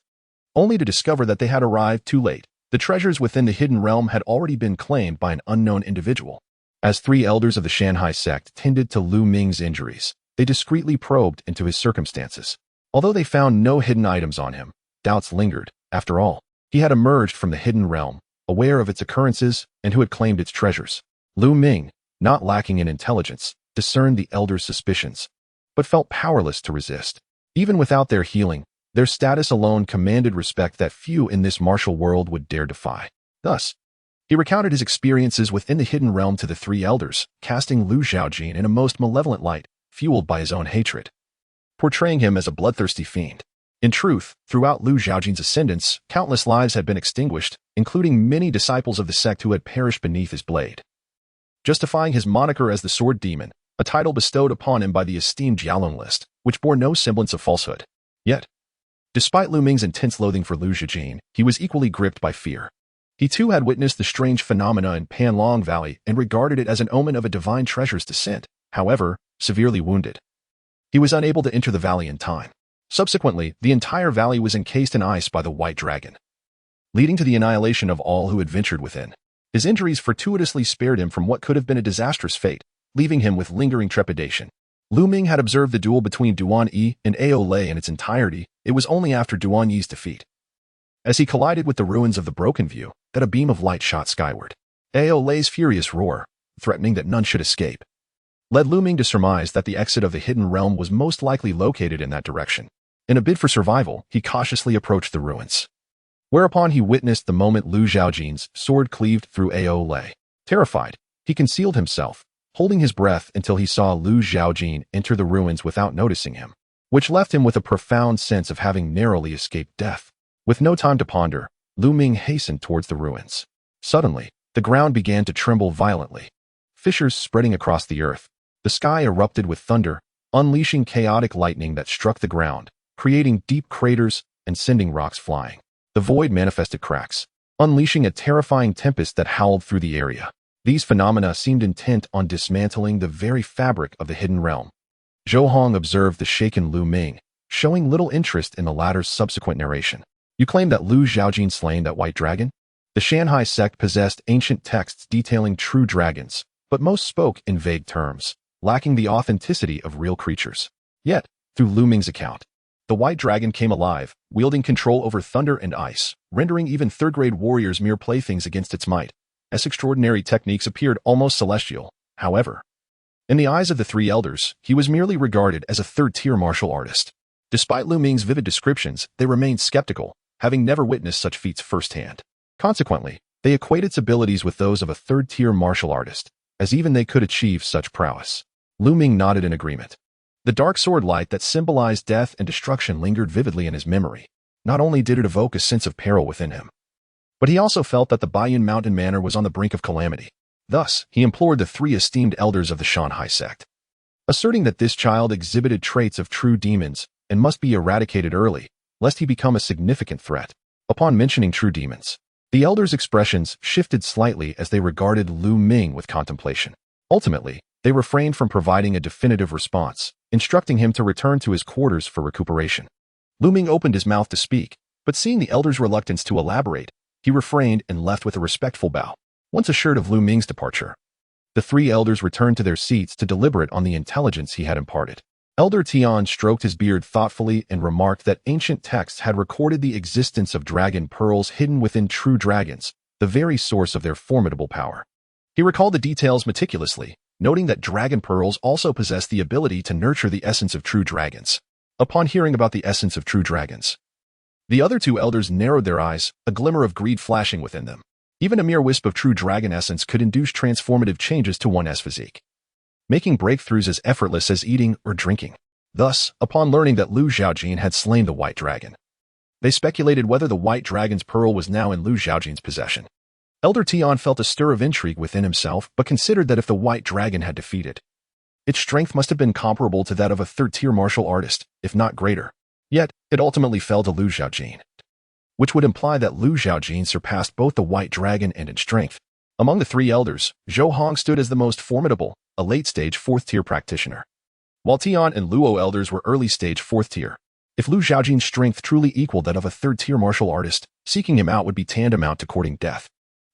only to discover that they had arrived too late. The treasures within the hidden realm had already been claimed by an unknown individual. As 3 elders of the Shanhai sect tended to Lu Ming's injuries, they discreetly probed into his circumstances. Although they found no hidden items on him, doubts lingered. After all, he had emerged from the hidden realm, aware of its occurrences and who had claimed its treasures. Lu Ming, not lacking in intelligence, discerned the elders' suspicions, but felt powerless to resist. Even without their healing, their status alone commanded respect that few in this martial world would dare defy. Thus, he recounted his experiences within the hidden realm to the 3 elders, casting Lu Zhaojin in a most malevolent light, fueled by his own hatred, portraying him as a bloodthirsty fiend. In truth, throughout Lu Zhaojin's ascendance, countless lives had been extinguished, including many disciples of the sect who had perished beneath his blade, justifying his moniker as the Sword Demon, a title bestowed upon him by the esteemed Jialong list, which bore no semblance of falsehood. Yet, despite Lu Ming's intense loathing for Lu Zhaojin, he was equally gripped by fear. He too had witnessed the strange phenomena in Panlong Valley and regarded it as an omen of a divine treasure's descent. However, severely wounded, he was unable to enter the valley in time. Subsequently, the entire valley was encased in ice by the White Dragon, leading to the annihilation of all who had ventured within. His injuries fortuitously spared him from what could have been a disastrous fate. leaving him with lingering trepidation. Looming had observed the duel between Duan Yi and Ao Lei in its entirety. It was only after Duan Yi's defeat, as he collided with the ruins of the Broken View, that a beam of light shot skyward. Ao Lei's furious roar, threatening that none should escape, led Looming to surmise that the exit of the hidden realm was most likely located in that direction. In a bid for survival, he cautiously approached the ruins, whereupon he witnessed the moment Lu Zhaojin's sword cleaved through Ao Lei. Terrified, he concealed himself, holding his breath until he saw Lu Zhaojin enter the ruins without noticing him, which left him with a profound sense of having narrowly escaped death. With no time to ponder, Looming hastened towards the ruins. Suddenly, the ground began to tremble violently, fissures spreading across the earth. The sky erupted with thunder, unleashing chaotic lightning that struck the ground, creating deep craters and sending rocks flying. The void manifested cracks, unleashing a terrifying tempest that howled through the area. These phenomena seemed intent on dismantling the very fabric of the hidden realm. Zhang observed the shaken Lu Ming, showing little interest in the latter's subsequent narration. You claim that Lu Zhaojin slain that white dragon? The Shanhai sect possessed ancient texts detailing true dragons, but most spoke in vague terms, lacking the authenticity of real creatures. Yet, through Lu Ming's account, the white dragon came alive, wielding control over thunder and ice, rendering even third-grade warriors mere playthings against its might. As extraordinary techniques appeared almost celestial. However, in the eyes of the three elders, he was merely regarded as a third-tier martial artist. Despite Lu Ming's vivid descriptions, they remained skeptical, having never witnessed such feats firsthand. Consequently, they equate its abilities with those of a third-tier martial artist, as even they could achieve such prowess. Lu Ming nodded in agreement. The dark sword light that symbolized death and destruction lingered vividly in his memory. Not only did it evoke a sense of peril within him, but he also felt that the Baiyun Mountain Manor was on the brink of calamity. Thus, he implored the three esteemed elders of the Shanhai sect, asserting that this child exhibited traits of true demons and must be eradicated early, lest he become a significant threat. Upon mentioning true demons, the elders' expressions shifted slightly as they regarded Lu Ming with contemplation. Ultimately, they refrained from providing a definitive response, instructing him to return to his quarters for recuperation. Lu Ming opened his mouth to speak, but seeing the elders' reluctance to elaborate, he refrained and left with a respectful bow. Once assured of Lu Ming's departure, the three elders returned to their seats to deliberate on the intelligence he had imparted. Elder Tian stroked his beard thoughtfully and remarked that ancient texts had recorded the existence of dragon pearls hidden within true dragons, the very source of their formidable power. He recalled the details meticulously, noting that dragon pearls also possess the ability to nurture the essence of true dragons. Upon hearing about the essence of true dragons, the other two elders narrowed their eyes, a glimmer of greed flashing within them. Even a mere wisp of true dragon essence could induce transformative changes to one's physique, making breakthroughs as effortless as eating or drinking. Thus, upon learning that Lu Zhaojin had slain the white dragon, they speculated whether the white dragon's pearl was now in Lu Zhaojin's possession. Elder Tian felt a stir of intrigue within himself, but considered that if the white dragon had defeated, its strength must have been comparable to that of a third-tier martial artist, if not greater. Yet, it ultimately fell to Lu Zhaojin, which would imply that Lu Zhaojin surpassed both the white dragon and in strength. Among the three elders, Zhang stood as the most formidable, a late-stage fourth-tier practitioner, while Tian and Luo elders were early-stage fourth-tier. If Lu Zhaojin's strength truly equaled that of a third-tier martial artist, seeking him out would be tantamount to courting death.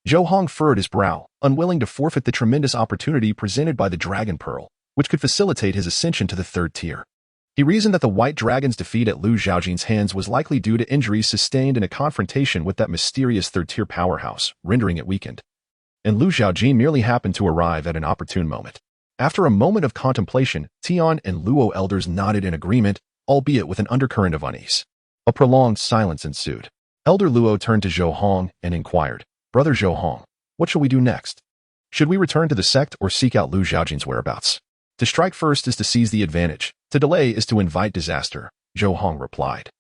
Zhang furrowed his brow, unwilling to forfeit the tremendous opportunity presented by the Dragon Pearl, which could facilitate his ascension to the third tier. He reasoned that the White Dragon's defeat at Lu Zhaojin's hands was likely due to injuries sustained in a confrontation with that mysterious third-tier powerhouse, rendering it weakened. And Lu Zhaojin merely happened to arrive at an opportune moment. After a moment of contemplation, Tian and Luo elders nodded in agreement, albeit with an undercurrent of unease. A prolonged silence ensued. Elder Luo turned to Zhang and inquired, "Brother Zhang, what shall we do next? Should we return to the sect or seek out Lu Zhaojin's whereabouts? To strike first is to seize the advantage. To delay is to invite disaster," Zhang replied,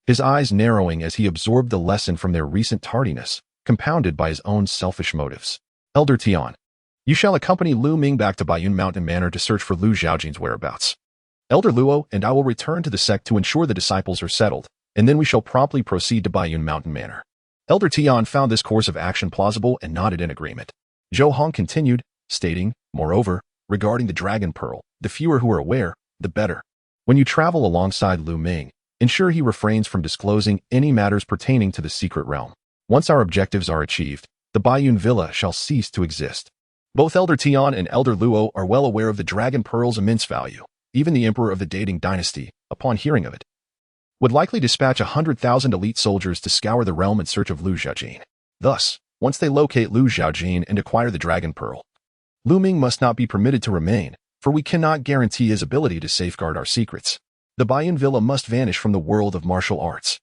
his eyes narrowing as he absorbed the lesson from their recent tardiness, compounded by his own selfish motives. "Elder Tian, you shall accompany Lu Ming back to Baiyun Mountain Manor to search for Lu Zhaojin's whereabouts. Elder Luo and I will return to the sect to ensure the disciples are settled, and then we shall promptly proceed to Baiyun Mountain Manor." Elder Tian found this course of action plausible and nodded in agreement. Zhang continued, stating, "Moreover, regarding the Dragon Pearl, the fewer who are aware, the better. When you travel alongside Lu Ming, ensure he refrains from disclosing any matters pertaining to the secret realm. Once our objectives are achieved, the Baiyun Villa shall cease to exist." Both Elder Tian and Elder Luo are well aware of the Dragon Pearl's immense value. Even the Emperor of the Great Ding Dynasty, upon hearing of it, would likely dispatch 100,000 elite soldiers to scour the realm in search of Lu Zhaojin. Thus, once they locate Lu Zhaojin and acquire the Dragon Pearl, Looming must not be permitted to remain, for we cannot guarantee his ability to safeguard our secrets. The Baiyun Villa must vanish from the world of martial arts.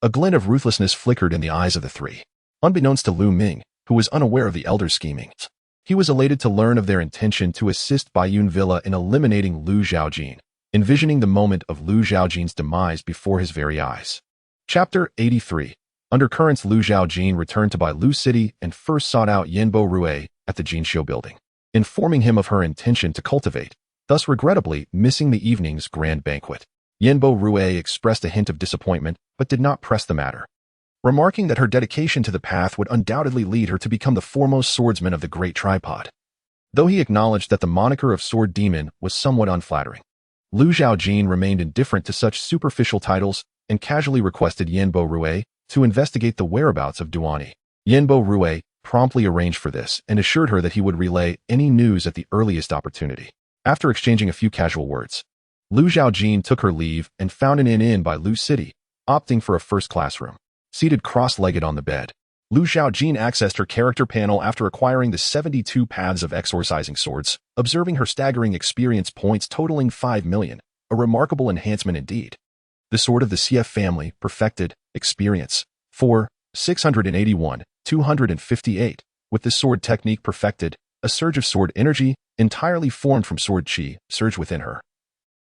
A glint of ruthlessness flickered in the eyes of the three. Unbeknownst to Looming, who was unaware of the Elder's schemings, he was elated to learn of their intention to assist Baiyun Villa in eliminating Lu Zhaojin, envisioning the moment of Lu Zhaojin's demise before his very eyes. Chapter 83. Undercurrents. Lu Zhaojin returned to Bailu City and first sought out Yanbo Rue at the Jinxiu building, informing him of her intention to cultivate, thus regrettably missing the evening's grand banquet. Yanbo Rue expressed a hint of disappointment, but did not press the matter, remarking that her dedication to the path would undoubtedly lead her to become the foremost swordsman of the Great Tripod. Though he acknowledged that the moniker of Sword Demon was somewhat unflattering, Lu Zhaojin remained indifferent to such superficial titles and casually requested Yanbo Rue to investigate the whereabouts of Duani. Yanbo Rue promptly arranged for this and assured her that he would relay any news at the earliest opportunity. After exchanging a few casual words, Lu Zhaojin took her leave and found an inn by Lu City, opting for a first-class room. Seated cross-legged on the bed, Lu Zhaojin accessed her character panel after acquiring the 72 paths of exorcising swords, observing her staggering experience points totaling 5 million, a remarkable enhancement indeed. The Sword of the CF family, perfected, experience, 4, 681, 258, with the sword technique perfected, a surge of sword energy, entirely formed from sword chi, surged within her,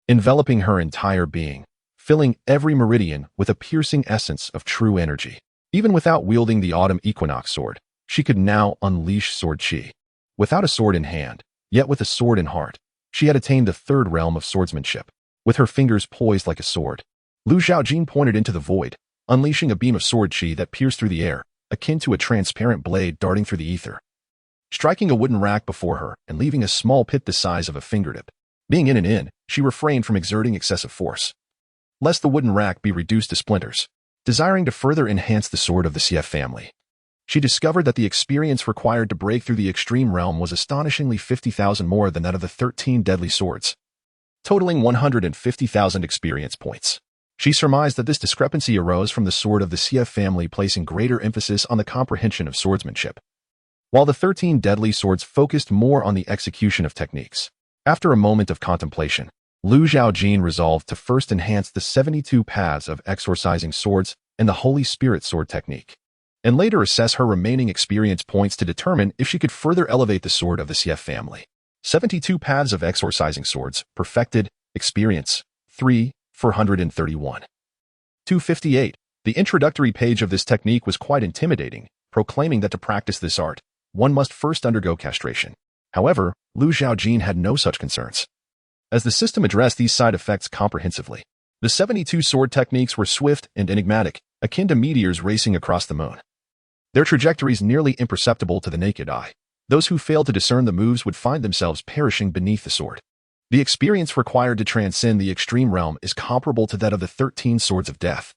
enveloping her entire being, filling every meridian with a piercing essence of true energy. Even without wielding the autumn equinox sword, she could now unleash sword chi. Without a sword in hand, yet with a sword in heart, she had attained the third realm of swordsmanship. With her fingers poised like a sword, Lu Zhaojin pointed into the void, unleashing a beam of sword chi that pierced through the air, akin to a transparent blade darting through the ether, striking a wooden rack before her and leaving a small pit the size of a fingertip. Being in an inn, she refrained from exerting excessive force, lest the wooden rack be reduced to splinters. Desiring to further enhance the sword of the CF family, she discovered that the experience required to break through the extreme realm was astonishingly 50,000 more than that of the 13 deadly swords, totaling 150,000 experience points. She surmised that this discrepancy arose from the sword of the CF family placing greater emphasis on the comprehension of swordsmanship, while the 13 deadly swords focused more on the execution of techniques. After a moment of contemplation, Lu Zhaojin resolved to first enhance the 72 paths of exorcising swords and the Holy Spirit sword technique, and later assess her remaining experience points to determine if she could further elevate the sword of the CF family. 72 paths of exorcising swords, perfected, experience, 3, 431. 258. The introductory page of this technique was quite intimidating, proclaiming that to practice this art, one must first undergo castration. However, Lu Zhaojin had no such concerns, as the system addressed these side effects comprehensively. The 72 sword techniques were swift and enigmatic, akin to meteors racing across the moon, their trajectories nearly imperceptible to the naked eye. Those who failed to discern the moves would find themselves perishing beneath the sword. The experience required to transcend the extreme realm is comparable to that of the 13 swords of death.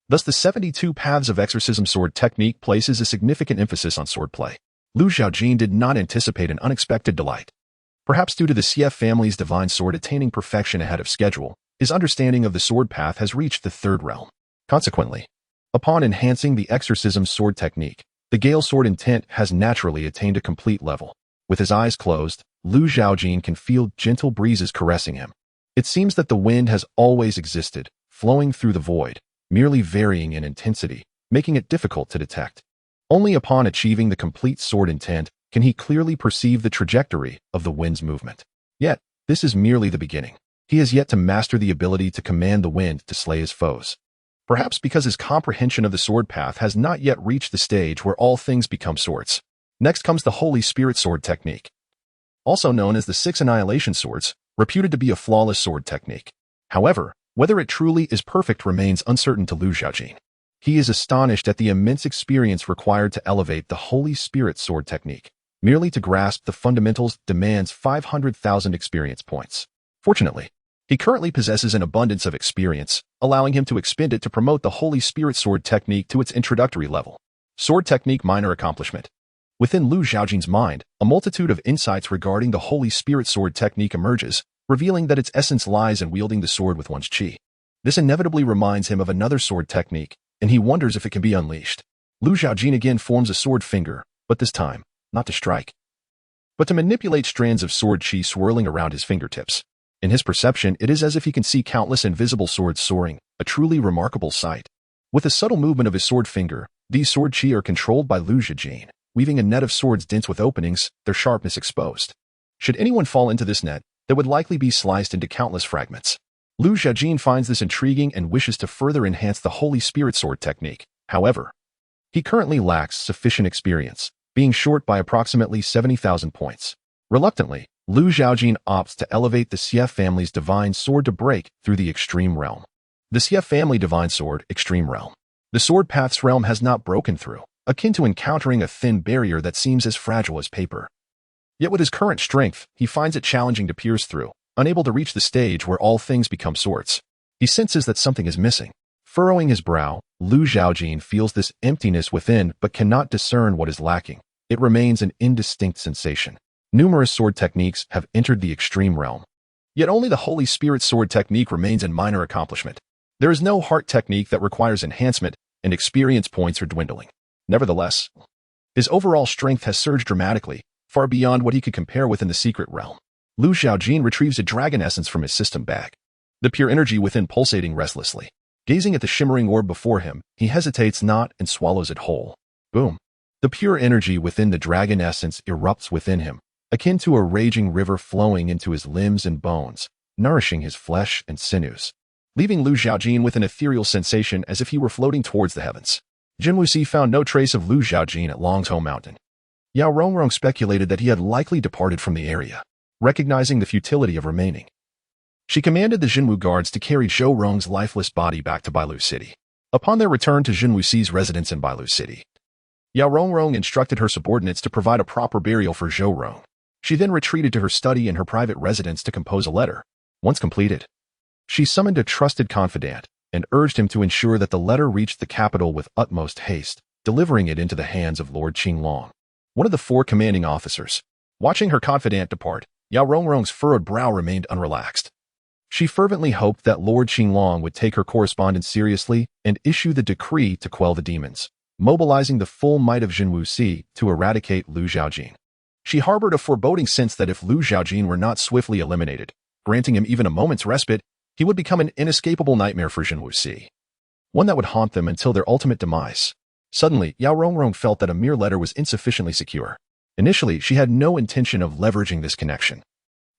Thus, the 72 paths of exorcism sword technique places a significant emphasis on swordplay. Lu Zhaojin did not anticipate an unexpected delight. Perhaps due to the CF family's divine sword attaining perfection ahead of schedule, his understanding of the sword path has reached the third realm. Consequently, upon enhancing the exorcism sword technique, the Gale Sword intent has naturally attained a complete level. With his eyes closed, Lu Zhaojin can feel gentle breezes caressing him. It seems that the wind has always existed, flowing through the void, merely varying in intensity, making it difficult to detect. Only upon achieving the complete sword intent can he clearly perceive the trajectory of the wind's movement. Yet, this is merely the beginning. He has yet to master the ability to command the wind to slay his foes. Perhaps because his comprehension of the sword path has not yet reached the stage where all things become swords. Next comes the Holy Spirit sword technique, also known as the 6 annihilation swords, reputed to be a flawless sword technique. However, whether it truly is perfect remains uncertain to Lu Zhaojin. He is astonished at the immense experience required to elevate the Holy Spirit sword technique. Merely to grasp the fundamentals demands 500,000 experience points. Fortunately, he currently possesses an abundance of experience, allowing him to expend it to promote the Holy Spirit sword technique to its introductory level. Sword technique minor accomplishment. Within Lu Zhaojin's mind, a multitude of insights regarding the Holy Spirit sword technique emerges, revealing that its essence lies in wielding the sword with one's qi. This inevitably reminds him of another sword technique, and he wonders if it can be unleashed. Lu Zhaojin again forms a sword finger, but this time, not to strike, but to manipulate strands of sword qi swirling around his fingertips. In his perception, it is as if he can see countless invisible swords soaring, a truly remarkable sight. With a subtle movement of his sword finger, these sword qi are controlled by Lu Zhaojin, weaving a net of swords dense with openings, their sharpness exposed. Should anyone fall into this net, they would likely be sliced into countless fragments. Lu Zhaojin finds this intriguing and wishes to further enhance the Holy Spirit sword technique. However, he currently lacks sufficient experience, being short by approximately 70,000 points. Reluctantly, Lu Zhaojin opts to elevate the Xie family's divine sword to break through the extreme realm. The Xie family divine sword, extreme realm. The sword path's realm has not broken through, akin to encountering a thin barrier that seems as fragile as paper. Yet with his current strength, he finds it challenging to pierce through, unable to reach the stage where all things become swords. He senses that something is missing. Furrowing his brow, Lu Zhaojin feels this emptiness within but cannot discern what is lacking. It remains an indistinct sensation. Numerous sword techniques have entered the extreme realm. Yet only the Holy Spirit sword technique remains in minor accomplishment. There is no heart technique that requires enhancement, and experience points are dwindling. Nevertheless, his overall strength has surged dramatically, far beyond what he could compare with in the secret realm. Lu Zhaojin retrieves a dragon essence from his system bag, the pure energy within pulsating restlessly. Gazing at the shimmering orb before him, he hesitates not and swallows it whole. Boom. The pure energy within the dragon essence erupts within him, akin to a raging river flowing into his limbs and bones, nourishing his flesh and sinews, leaving Lu Zhaojin with an ethereal sensation as if he were floating towards the heavens. Jin Wuxi found no trace of Lu Zhaojin at Longzhou Mountain. Yao Rongrong speculated that he had likely departed from the area, recognizing the futility of remaining. She commanded the Jinwu guards to carry Zhou Rong's lifeless body back to Bailu City. Upon their return to Jin Wuxi's residence in Bailu City, Yao Rongrong instructed her subordinates to provide a proper burial for Zhou Rong. She then retreated to her study in her private residence to compose a letter. Once completed, she summoned a trusted confidant and urged him to ensure that the letter reached the capital with utmost haste, delivering it into the hands of Lord Qinglong, one of the 4 commanding officers. Watching her confidant depart, Yao Rongrong's furrowed brow remained unrelaxed. She fervently hoped that Lord Qinglong would take her correspondence seriously and issue the decree to quell the demons, mobilizing the full might of Jin Wuxi to eradicate Lu Zhaojin. She harbored a foreboding sense that if Lu Zhaojin were not swiftly eliminated, granting him even a moment's respite, he would become an inescapable nightmare for Jin Wuxi, one that would haunt them until their ultimate demise. Suddenly, Yao Rongrong felt that a mere letter was insufficiently secure. Initially, she had no intention of leveraging this connection.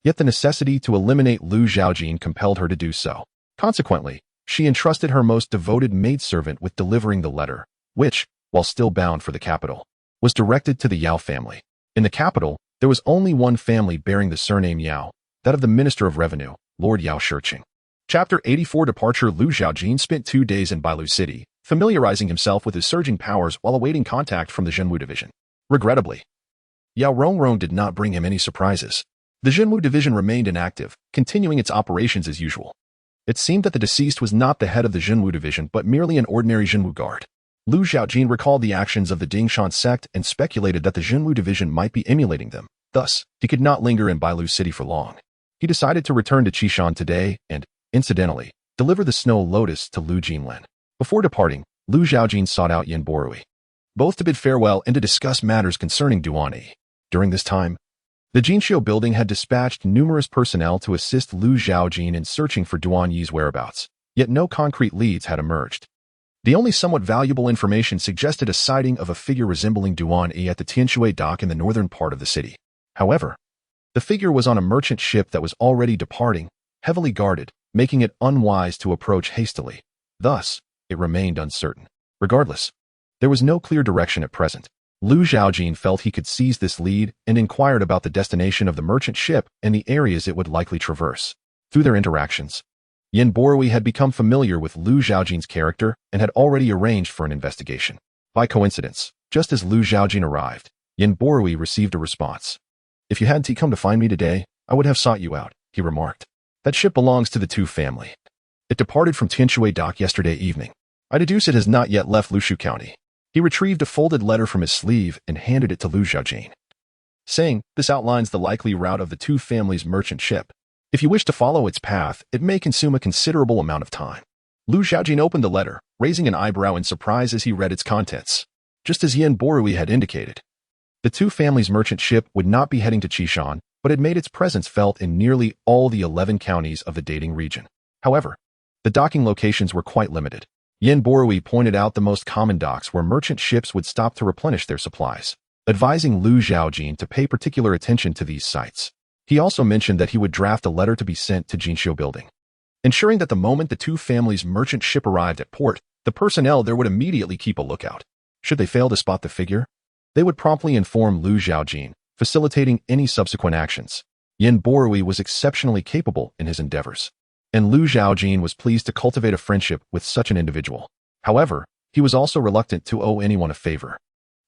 Yet the necessity to eliminate Lu Zhaojin compelled her to do so. Consequently, she entrusted her most devoted maidservant with delivering the letter, which, while still bound for the capital, was directed to the Yao family. In the capital, there was only one family bearing the surname Yao, that of the Minister of Revenue, Lord Yao Shiqing. Chapter 84 Departure. Lu Zhaojin spent 2 days in Bailu City, familiarizing himself with his surging powers while awaiting contact from the Zhenwu Division. Regrettably, Yao Rongrong did not bring him any surprises. The Zhenwu Division remained inactive, continuing its operations as usual. It seemed that the deceased was not the head of the Zhenwu Division but merely an ordinary Zhenwu guard. Lu Zhaojin recalled the actions of the Dingshan sect and speculated that the Zhenwu Division might be emulating them. Thus, he could not linger in Bailu City for long. He decided to return to Qishan today and, incidentally, deliver the snow lotus to Lu Jinlen. Before departing, Lu Zhaojin sought out Yin Borui, both to bid farewell and to discuss matters concerning Duan. During this time, the Jinxiu building had dispatched numerous personnel to assist Lu Zhaojin in searching for Duan Yi's whereabouts, yet no concrete leads had emerged. The only somewhat valuable information suggested a sighting of a figure resembling Duan Yi at the Tianshui dock in the northern part of the city. However, the figure was on a merchant ship that was already departing, heavily guarded, making it unwise to approach hastily. Thus, it remained uncertain. Regardless, there was no clear direction at present. Lu Zhaojin felt he could seize this lead and inquired about the destination of the merchant ship and the areas it would likely traverse. Through their interactions, Yin Borui had become familiar with Lu Zhaojin's character and had already arranged for an investigation. By coincidence, just as Lu Zhaojin arrived, Yin Borui received a response. "If you hadn't come to find me today, I would have sought you out," he remarked. "That ship belongs to the Tu family. It departed from Tianshui dock yesterday evening. I deduce it has not yet left Lushu County. He retrieved a folded letter from his sleeve and handed it to Zhaojin, saying, "This outlines the likely route of the two families' merchant ship. If you wish to follow its path, it may consume a considerable amount of time." Zhaojin opened the letter, raising an eyebrow in surprise as he read its contents. Just as Yin Borui had indicated, the two families' merchant ship would not be heading to Qishan, but had made its presence felt in nearly all the 11 counties of the Dating region. However, the docking locations were quite limited. Yin Borui pointed out the most common docks where merchant ships would stop to replenish their supplies, advising Zhaojin to pay particular attention to these sites. He also mentioned that he would draft a letter to be sent to Jinxiu Building, ensuring that the moment the two families' merchant ship arrived at port, the personnel there would immediately keep a lookout. Should they fail to spot the figure, they would promptly inform Zhaojin, facilitating any subsequent actions. Yin Borui was exceptionally capable in his endeavors, and Zhaojin was pleased to cultivate a friendship with such an individual. However, he was also reluctant to owe anyone a favor.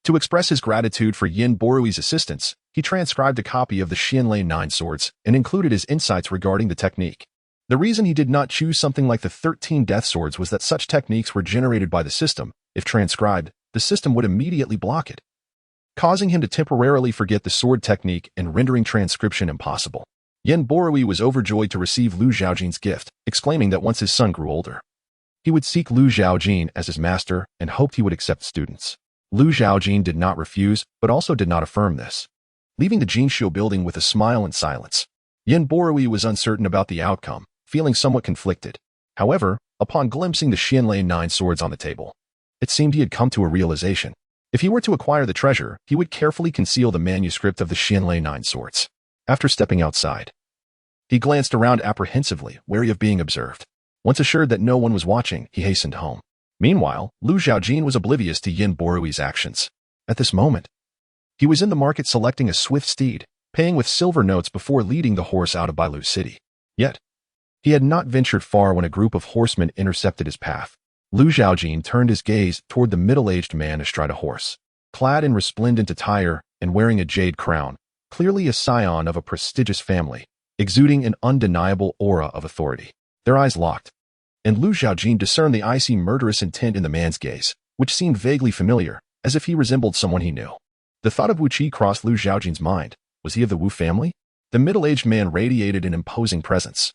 To express his gratitude for Yin Borui's assistance, he transcribed a copy of the Xianlei 9 swords and included his insights regarding the technique. The reason he did not choose something like the 13 death swords was that such techniques were generated by the system. If transcribed, the system would immediately block it, causing him to temporarily forget the sword technique and rendering transcription impossible. Yin Borui was overjoyed to receive Zhaojin's gift, exclaiming that once his son grew older, he would seek Zhaojin as his master and hoped he would accept students. Zhaojin did not refuse, but also did not affirm this, leaving the Jinxiu Building with a smile and silence. Yin Borui was uncertain about the outcome, feeling somewhat conflicted. However, upon glimpsing the Xianlei 9 swords on the table, it seemed he had come to a realization. If he were to acquire the treasure, he would carefully conceal the manuscript of the Xianlei 9 swords. After stepping outside, he glanced around apprehensively, wary of being observed. Once assured that no one was watching, he hastened home. Meanwhile, Zhaojin was oblivious to Yin Borui's actions. At this moment, he was in the market selecting a swift steed, paying with silver notes before leading the horse out of Bailu City. Yet, he had not ventured far when a group of horsemen intercepted his path. Zhaojin turned his gaze toward the middle-aged man astride a horse, clad in resplendent attire and wearing a jade crown, clearly a scion of a prestigious family, exuding an undeniable aura of authority. Their eyes locked, and Zhaojin discerned the icy murderous intent in the man's gaze, which seemed vaguely familiar, as if he resembled someone he knew. The thought of Wu Qi crossed Zhaojin's mind. Was he of the Wu family? The middle-aged man radiated an imposing presence,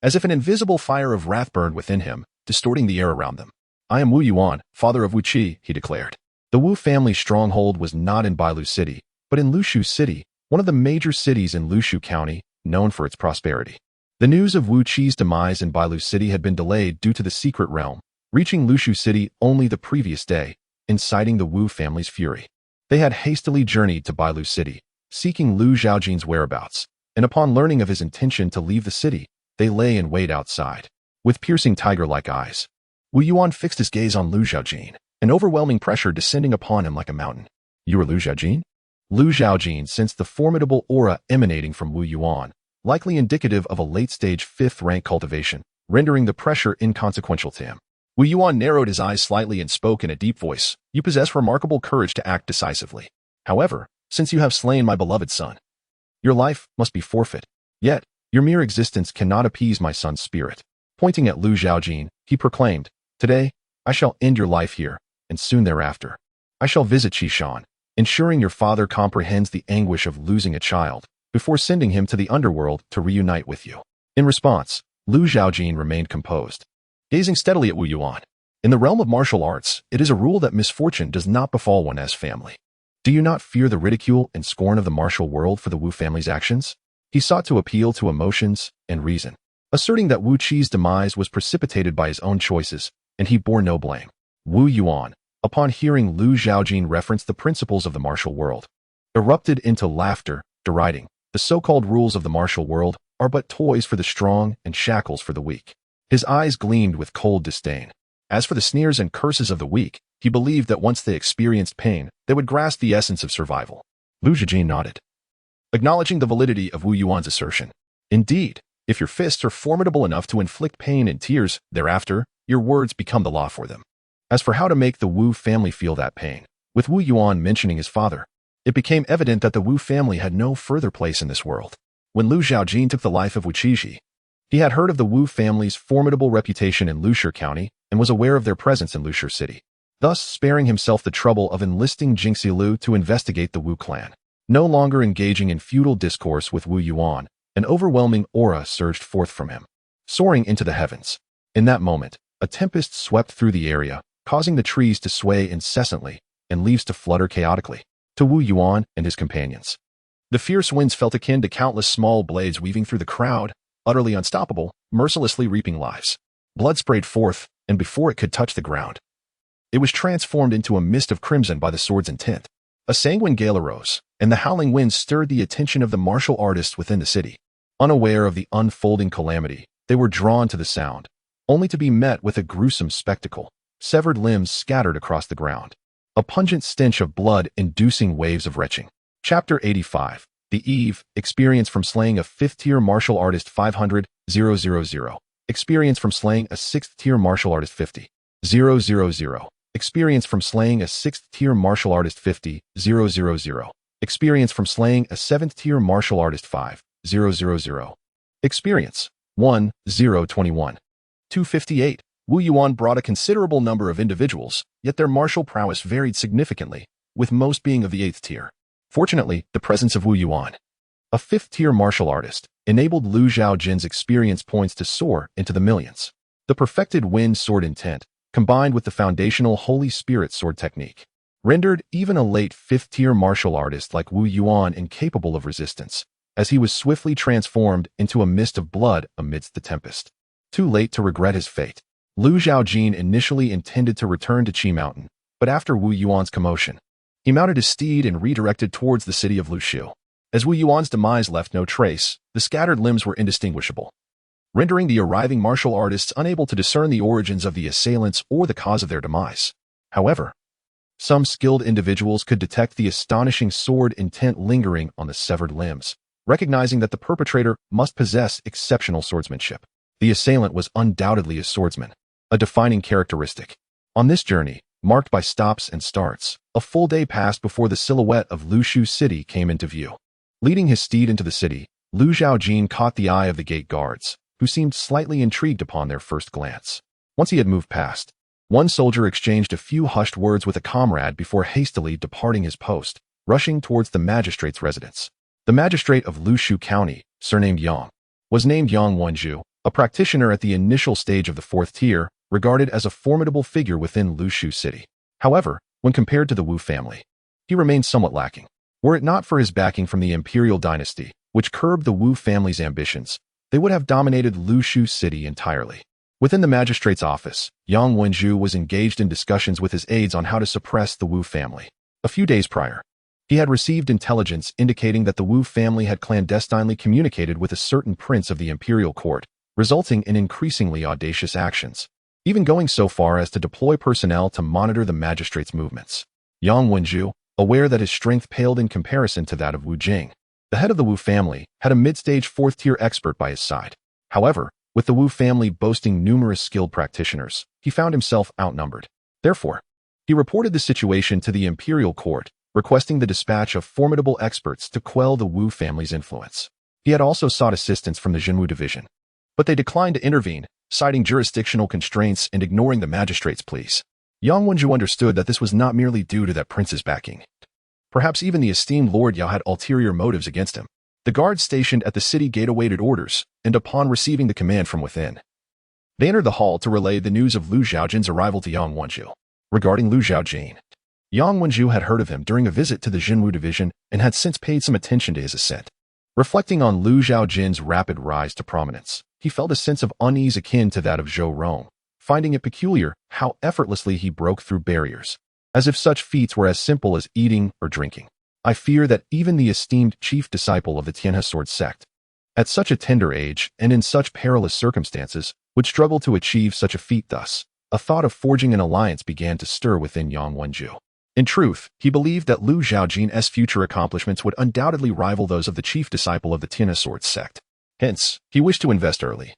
as if an invisible fire of wrath burned within him, distorting the air around them. "I am Wu Yuan, father of Wu Qi," he declared. The Wu family's stronghold was not in Bailu City, but in Lushu City, one of the major cities in Lushu County, known for its prosperity. The news of Wu Qi's demise in Bailu City had been delayed due to the secret realm, reaching Lushu City only the previous day, inciting the Wu family's fury. They had hastily journeyed to Bailu City, seeking Zhaojin's whereabouts, and upon learning of his intention to leave the city, they lay in wait outside, with piercing tiger-like eyes. Wu Yuan fixed his gaze on Zhaojin, an overwhelming pressure descending upon him like a mountain. "You are Zhaojin?" Zhaojin sensed the formidable aura emanating from Wu Yuan, likely indicative of a late-stage 5th-rank cultivation, rendering the pressure inconsequential to him. Wu Yuan narrowed his eyes slightly and spoke in a deep voice. "You possess remarkable courage to act decisively. However, since you have slain my beloved son, your life must be forfeit. Yet, your mere existence cannot appease my son's spirit." Pointing at Zhaojin, he proclaimed, "Today, I shall end your life here, and soon thereafter, I shall visit Qishan, ensuring your father comprehends the anguish of losing a child, before sending him to the underworld to reunite with you." In response, Zhaojin remained composed, gazing steadily at Wu Yuan. In the realm of martial arts, it is a rule that misfortune does not befall one as family. Do you not fear the ridicule and scorn of the martial world for the Wu family's actions? He sought to appeal to emotions and reason, asserting that Wu Qi's demise was precipitated by his own choices, and he bore no blame. Wu Yuan, upon hearing Zhaojin reference the principles of the martial world, erupted into laughter, deriding, "The so-called rules of the martial world are but toys for the strong and shackles for the weak." His eyes gleamed with cold disdain. As for the sneers and curses of the weak, he believed that once they experienced pain, they would grasp the essence of survival. Zhaojin nodded, acknowledging the validity of Wu Yuan's assertion. "Indeed, if your fists are formidable enough to inflict pain and tears, thereafter, your words become the law for them." As for how to make the Wu family feel that pain, with Wu Yuan mentioning his father, it became evident that the Wu family had no further place in this world. When Zhaojin took the life of Wu Qixi, he had heard of the Wu family's formidable reputation in Lushu County and was aware of their presence in Lushu City. thus sparing himself the trouble of enlisting Jingxi Lu to investigate the Wu clan. No longer engaging in feudal discourse with Wu Yuan, an overwhelming aura surged forth from him, soaring into the heavens. In that moment, a tempest swept through the area, causing the trees to sway incessantly and leaves to flutter chaotically. To Wu Yuan and his companions, the fierce winds felt akin to countless small blades weaving through the crowd, utterly unstoppable, mercilessly reaping lives. Blood sprayed forth, and before it could touch the ground, it was transformed into a mist of crimson by the sword's intent. A sanguine gale arose, and the howling winds stirred the attention of the martial artists within the city. Unaware of the unfolding calamity, they were drawn to the sound, only to be met with a gruesome spectacle. Severed limbs scattered across the ground, a pungent stench of blood inducing waves of retching. Chapter 85. The Eve. Experience from slaying a 5th-tier martial artist 500,000. Experience from slaying a 6th-tier martial artist 50,000. Experience from slaying a 6th-tier martial artist 50,000. Experience from slaying a 7th-tier martial artist 5,000. Experience 1,021. 258. Wu Yuan brought a considerable number of individuals, yet their martial prowess varied significantly, with most being of the 8th tier. Fortunately, the presence of Wu Yuan, a 5th-tier martial artist, enabled Lu Zhaojin's experience points to soar into the millions. The perfected wind sword intent, combined with the foundational Holy Spirit sword technique, rendered even a late 5th-tier martial artist like Wu Yuan incapable of resistance, as he was swiftly transformed into a mist of blood amidst the tempest. Too late to regret his fate. Lu Zhaojin initially intended to return to Qi Mountain, but after Wu Yuan's commotion, he mounted his steed and redirected towards the city of Lushu. As Wu Yuan's demise left no trace, the scattered limbs were indistinguishable, rendering the arriving martial artists unable to discern the origins of the assailants or the cause of their demise. However, some skilled individuals could detect the astonishing sword intent lingering on the severed limbs, recognizing that the perpetrator must possess exceptional swordsmanship. The assailant was undoubtedly a swordsman, a defining characteristic. On this journey, marked by stops and starts, a full day passed before the silhouette of Lushu City came into view. Leading his steed into the city, Lu Zhaojin caught the eye of the gate guards, who seemed slightly intrigued upon their first glance. Once he had moved past, one soldier exchanged a few hushed words with a comrade before hastily departing his post, rushing towards the magistrate's residence. The magistrate of Lushu County, surnamed Yang, was named Yang Wenju, a practitioner at the initial stage of the 4th tier, regarded as a formidable figure within Lushu City. However, when compared to the Wu family, he remained somewhat lacking. Were it not for his backing from the imperial dynasty, which curbed the Wu family's ambitions, they would have dominated Lushu City entirely. Within the magistrate's office, Yang Wenju was engaged in discussions with his aides on how to suppress the Wu family. A few days prior, he had received intelligence indicating that the Wu family had clandestinely communicated with a certain prince of the imperial court, resulting in increasingly audacious actions, even going so far as to deploy personnel to monitor the magistrate's movements. Yang Wenju, aware that his strength paled in comparison to that of Wu Jing, the head of the Wu family, had a mid-stage 4th-tier expert by his side. However, with the Wu family boasting numerous skilled practitioners, he found himself outnumbered. Therefore, he reported the situation to the imperial court, requesting the dispatch of formidable experts to quell the Wu family's influence. He had also sought assistance from the Jinwu division, but they declined to intervene, citing jurisdictional constraints and ignoring the magistrate's pleas. Yang Wenju understood that this was not merely due to that prince's backing. Perhaps even the esteemed Lord Yao had ulterior motives against him. The guards stationed at the city gate awaited orders, and upon receiving the command from within, they entered the hall to relay the news of Lu Zhaojin's arrival to Yang Wenju. Regarding Lu Zhaojin, Yang Wenju had heard of him during a visit to the Jinwu division and had since paid some attention to his ascent. Reflecting on Lu Zhaojin's rapid rise to prominence, he felt a sense of unease akin to that of Zhou Rong, finding it peculiar how effortlessly he broke through barriers, as if such feats were as simple as eating or drinking. I fear that even the esteemed chief disciple of the Tianhe sword sect, at such a tender age and in such perilous circumstances, would struggle to achieve such a feat. Thus, a thought of forging an alliance began to stir within Yang Wenju. In truth, he believed that Lu Zhaojin's future accomplishments would undoubtedly rival those of the chief disciple of the Tianhe sword sect. Hence, he wished to invest early,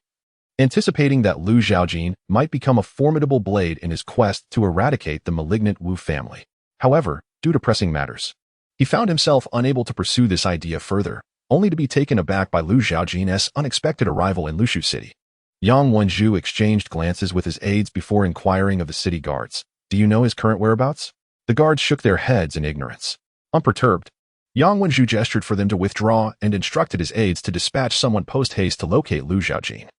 anticipating that Lu Zhaojin might become a formidable blade in his quest to eradicate the malignant Wu family. However, due to pressing matters, he found himself unable to pursue this idea further, only to be taken aback by Lu Zhaojin's unexpected arrival in Lushu City. Yang Wenju exchanged glances with his aides before inquiring of the city guards, Do you know his current whereabouts? The guards shook their heads in ignorance. Unperturbed, Yang Wenju gestured for them to withdraw and instructed his aides to dispatch someone post-haste to locate Lu Zhaojin.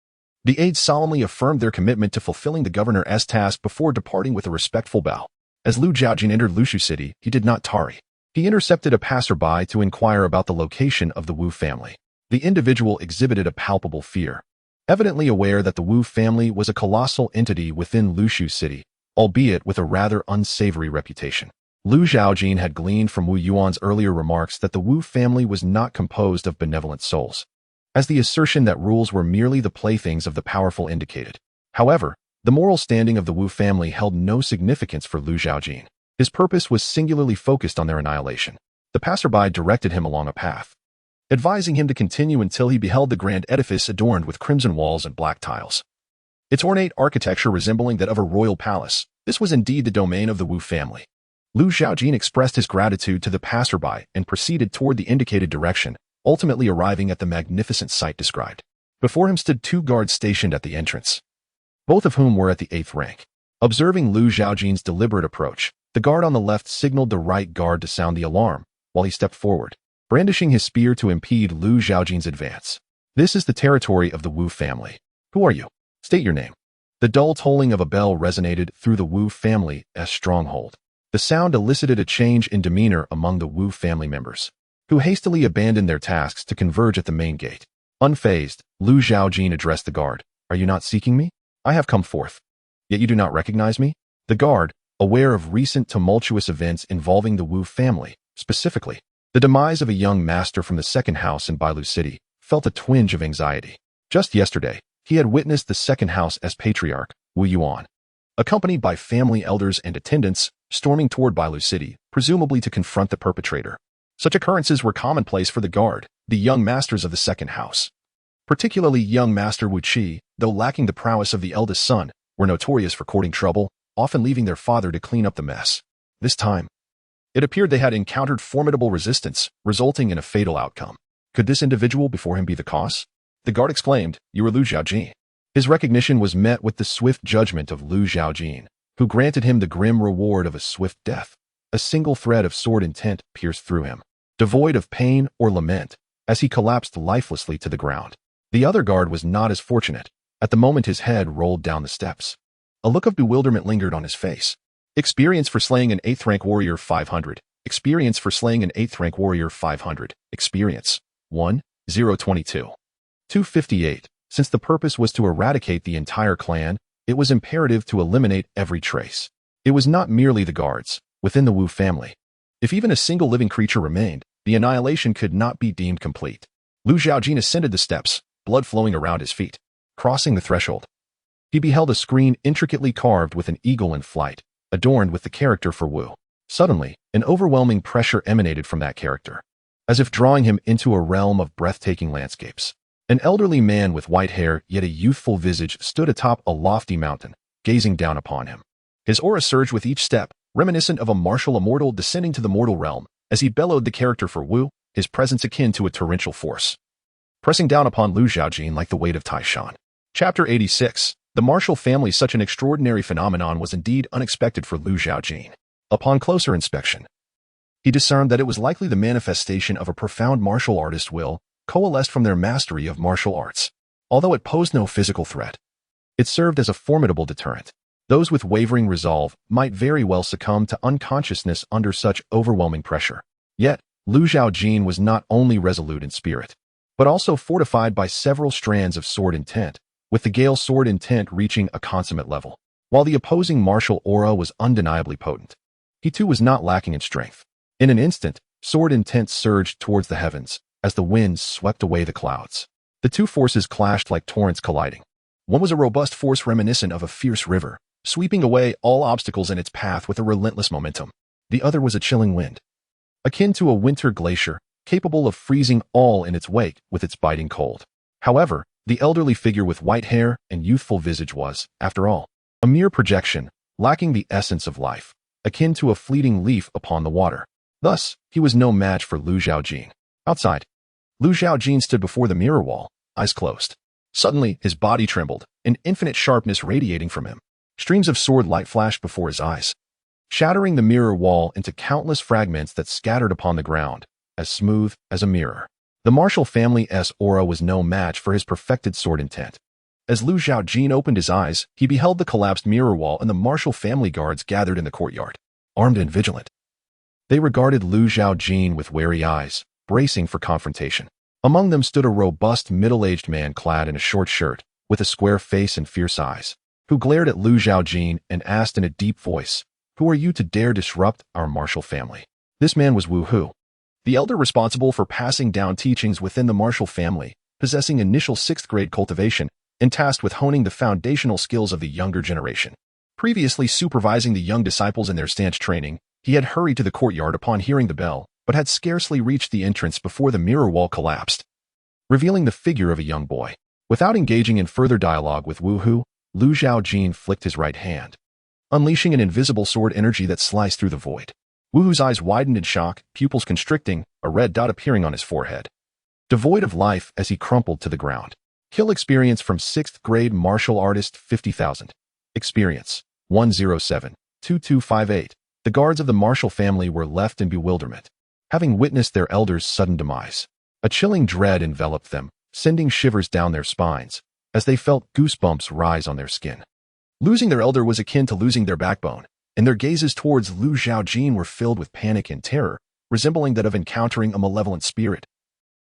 The aides solemnly affirmed their commitment to fulfilling the governor's task before departing with a respectful bow. As Lu Zhaojin entered Lushu City, he did not tarry. He intercepted a passerby to inquire about the location of the Wu family. The individual exhibited a palpable fear, evidently aware that the Wu family was a colossal entity within Lushu City, albeit with a rather unsavory reputation. Lu Zhaojin had gleaned from Wu Yuan's earlier remarks that the Wu family was not composed of benevolent souls, as the assertion that rules were merely the playthings of the powerful indicated. However, the moral standing of the Wu family held no significance for Lu Zhaojin. His purpose was singularly focused on their annihilation. The passerby directed him along a path, advising him to continue until he beheld the grand edifice adorned with crimson walls and black tiles. Its ornate architecture resembling that of a royal palace, this was indeed the domain of the Wu family. Lu Zhaojin expressed his gratitude to the passerby and proceeded toward the indicated direction, ultimately arriving at the magnificent site described. Before him stood 2 guards stationed at the entrance, both of whom were at the 8th rank. Observing Lu Zhaojin's deliberate approach, the guard on the left signaled the right guard to sound the alarm, while he stepped forward, brandishing his spear to impede Lu Zhaojin's advance. This is the territory of the Wu family. Who are you? State your name. The dull tolling of a bell resonated through the Wu family's stronghold. The sound elicited a change in demeanor among the Wu family members, who hastily abandoned their tasks to converge at the main gate. Unfazed, Lu Zhaojin addressed the guard. Are you not seeking me? I have come forth. Yet you do not recognize me? The guard, aware of recent tumultuous events involving the Wu family, specifically the demise of a young master from the 2nd house in Bailu City, felt a twinge of anxiety. Just yesterday, he had witnessed the 2nd house as patriarch, Wu Yuan, accompanied by family elders and attendants, storming toward Bailu City, presumably to confront the perpetrator. Such occurrences were commonplace for the guard, the young masters of the 2nd house. Particularly young Master Wu Qi, though lacking the prowess of the eldest son, were notorious for courting trouble, often leaving their father to clean up the mess. This time, it appeared they had encountered formidable resistance, resulting in a fatal outcome. Could this individual before him be the cause? The guard exclaimed, "You are Lu Zhaojin." His recognition was met with the swift judgment of Lu Zhaojin, who granted him the grim reward of a swift death. A single thread of sword intent pierced through him, devoid of pain or lament, as he collapsed lifelessly to the ground. The other guard was not as fortunate. At the moment his head rolled down the steps, a look of bewilderment lingered on his face. Experience for slaying an 8th rank warrior 500. Experience for slaying an 8th rank warrior 500. Experience 1,022. 258. Since the purpose was to eradicate the entire clan, it was imperative to eliminate every trace. It was not merely the guards within the Wu family. If even a single living creature remained, the annihilation could not be deemed complete. Lu Zhaojin ascended the steps, blood flowing around his feet. Crossing the threshold, he beheld a screen intricately carved with an eagle in flight, adorned with the character for Wu. Suddenly, an overwhelming pressure emanated from that character, as if drawing him into a realm of breathtaking landscapes. An elderly man with white hair yet a youthful visage stood atop a lofty mountain, gazing down upon him. His aura surged with each step, reminiscent of a martial immortal descending to the mortal realm, as he bellowed the character for Wu, his presence akin to a torrential force, pressing down upon Lu Zhaojin like the weight of Qishan. Chapter 86. The martial family. Such an extraordinary phenomenon was indeed unexpected for Lu Zhaojin. Upon closer inspection, he discerned that it was likely the manifestation of a profound martial artist's will, coalesced from their mastery of martial arts. Although it posed no physical threat, it served as a formidable deterrent. Those with wavering resolve might very well succumb to unconsciousness under such overwhelming pressure. Yet, Lu Zhaojin was not only resolute in spirit, but also fortified by several strands of sword intent, with the Gale Sword intent reaching a consummate level. While the opposing martial aura was undeniably potent, he too was not lacking in strength. In an instant, sword intent surged towards the heavens, as the winds swept away the clouds. The two forces clashed like torrents colliding. One was a robust force reminiscent of a fierce river, sweeping away all obstacles in its path with a relentless momentum. The other was a chilling wind, akin to a winter glacier, capable of freezing all in its wake with its biting cold. However, the elderly figure with white hair and youthful visage was, after all, a mere projection, lacking the essence of life, akin to a fleeting leaf upon the water. Thus, he was no match for Lu Zhaojin. Outside, Lu Zhaojin stood before the mirror wall, eyes closed. Suddenly, his body trembled, an infinite sharpness radiating from him. Streams of sword light flashed before his eyes, shattering the mirror wall into countless fragments that scattered upon the ground, as smooth as a mirror. The martial family's aura was no match for his perfected sword intent. As Lu Zhaojin opened his eyes, he beheld the collapsed mirror wall and the martial family guards gathered in the courtyard, armed and vigilant. They regarded Lu Zhaojin with wary eyes, bracing for confrontation. Among them stood a robust, middle-aged man clad in a short shirt, with a square face and fierce eyes, who glared at Lu Zhaojin and asked in a deep voice, "Who are you to dare disrupt our martial family?" This man was Wu Hu, the elder responsible for passing down teachings within the martial family, possessing initial 6th grade cultivation, and tasked with honing the foundational skills of the younger generation. Previously supervising the young disciples in their stance training, he had hurried to the courtyard upon hearing the bell, but had scarcely reached the entrance before the mirror wall collapsed, revealing the figure of a young boy. Without engaging in further dialogue with Wu Hu, Lu Zhaojin flicked his right hand, unleashing an invisible sword energy that sliced through the void. Wu Hu's eyes widened in shock, pupils constricting, a red dot appearing on his forehead, devoid of life as he crumpled to the ground. Kill experience from 6th grade martial artist 50,000. Experience 107-2258. The guards of the martial family were left in bewilderment, having witnessed their elder's sudden demise. A chilling dread enveloped them, sending shivers down their spines, as they felt goosebumps rise on their skin. Losing their elder was akin to losing their backbone, and their gazes towards Lu Zhaojin were filled with panic and terror, resembling that of encountering a malevolent spirit,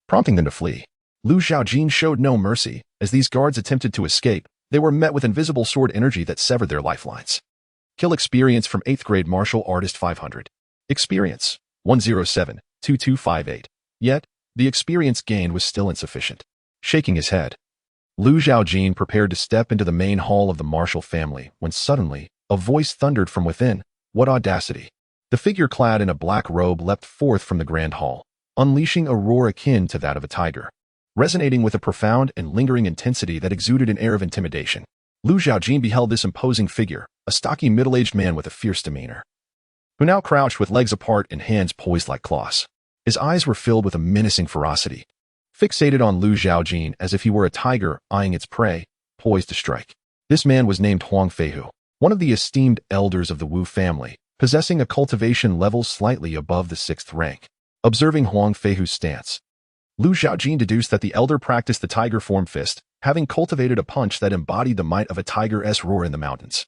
prompting them to flee. Lu Zhaojin showed no mercy. As these guards attempted to escape, they were met with invisible sword energy that severed their lifelines. Kill experience from 8th grade martial artist 500. Experience 107-2258. Yet, the experience gained was still insufficient. Shaking his head, Lu Zhaojin prepared to step into the main hall of the martial family when suddenly, a voice thundered from within. What audacity! The figure clad in a black robe leapt forth from the grand hall, unleashing a roar akin to that of a tiger, resonating with a profound and lingering intensity that exuded an air of intimidation. Lu Zhaojin beheld this imposing figure, a stocky middle-aged man with a fierce demeanor, who now crouched with legs apart and hands poised like claws. His eyes were filled with a menacing ferocity, fixated on Lu Zhaojin as if he were a tiger eyeing its prey, poised to strike. This man was named Huang Feihu, one of the esteemed elders of the Wu family, possessing a cultivation level slightly above the 6th rank. Observing Huang Feihu's stance, Lu Zhaojin deduced that the elder practiced the tiger form fist, having cultivated a punch that embodied the might of a tiger's roar in the mountains,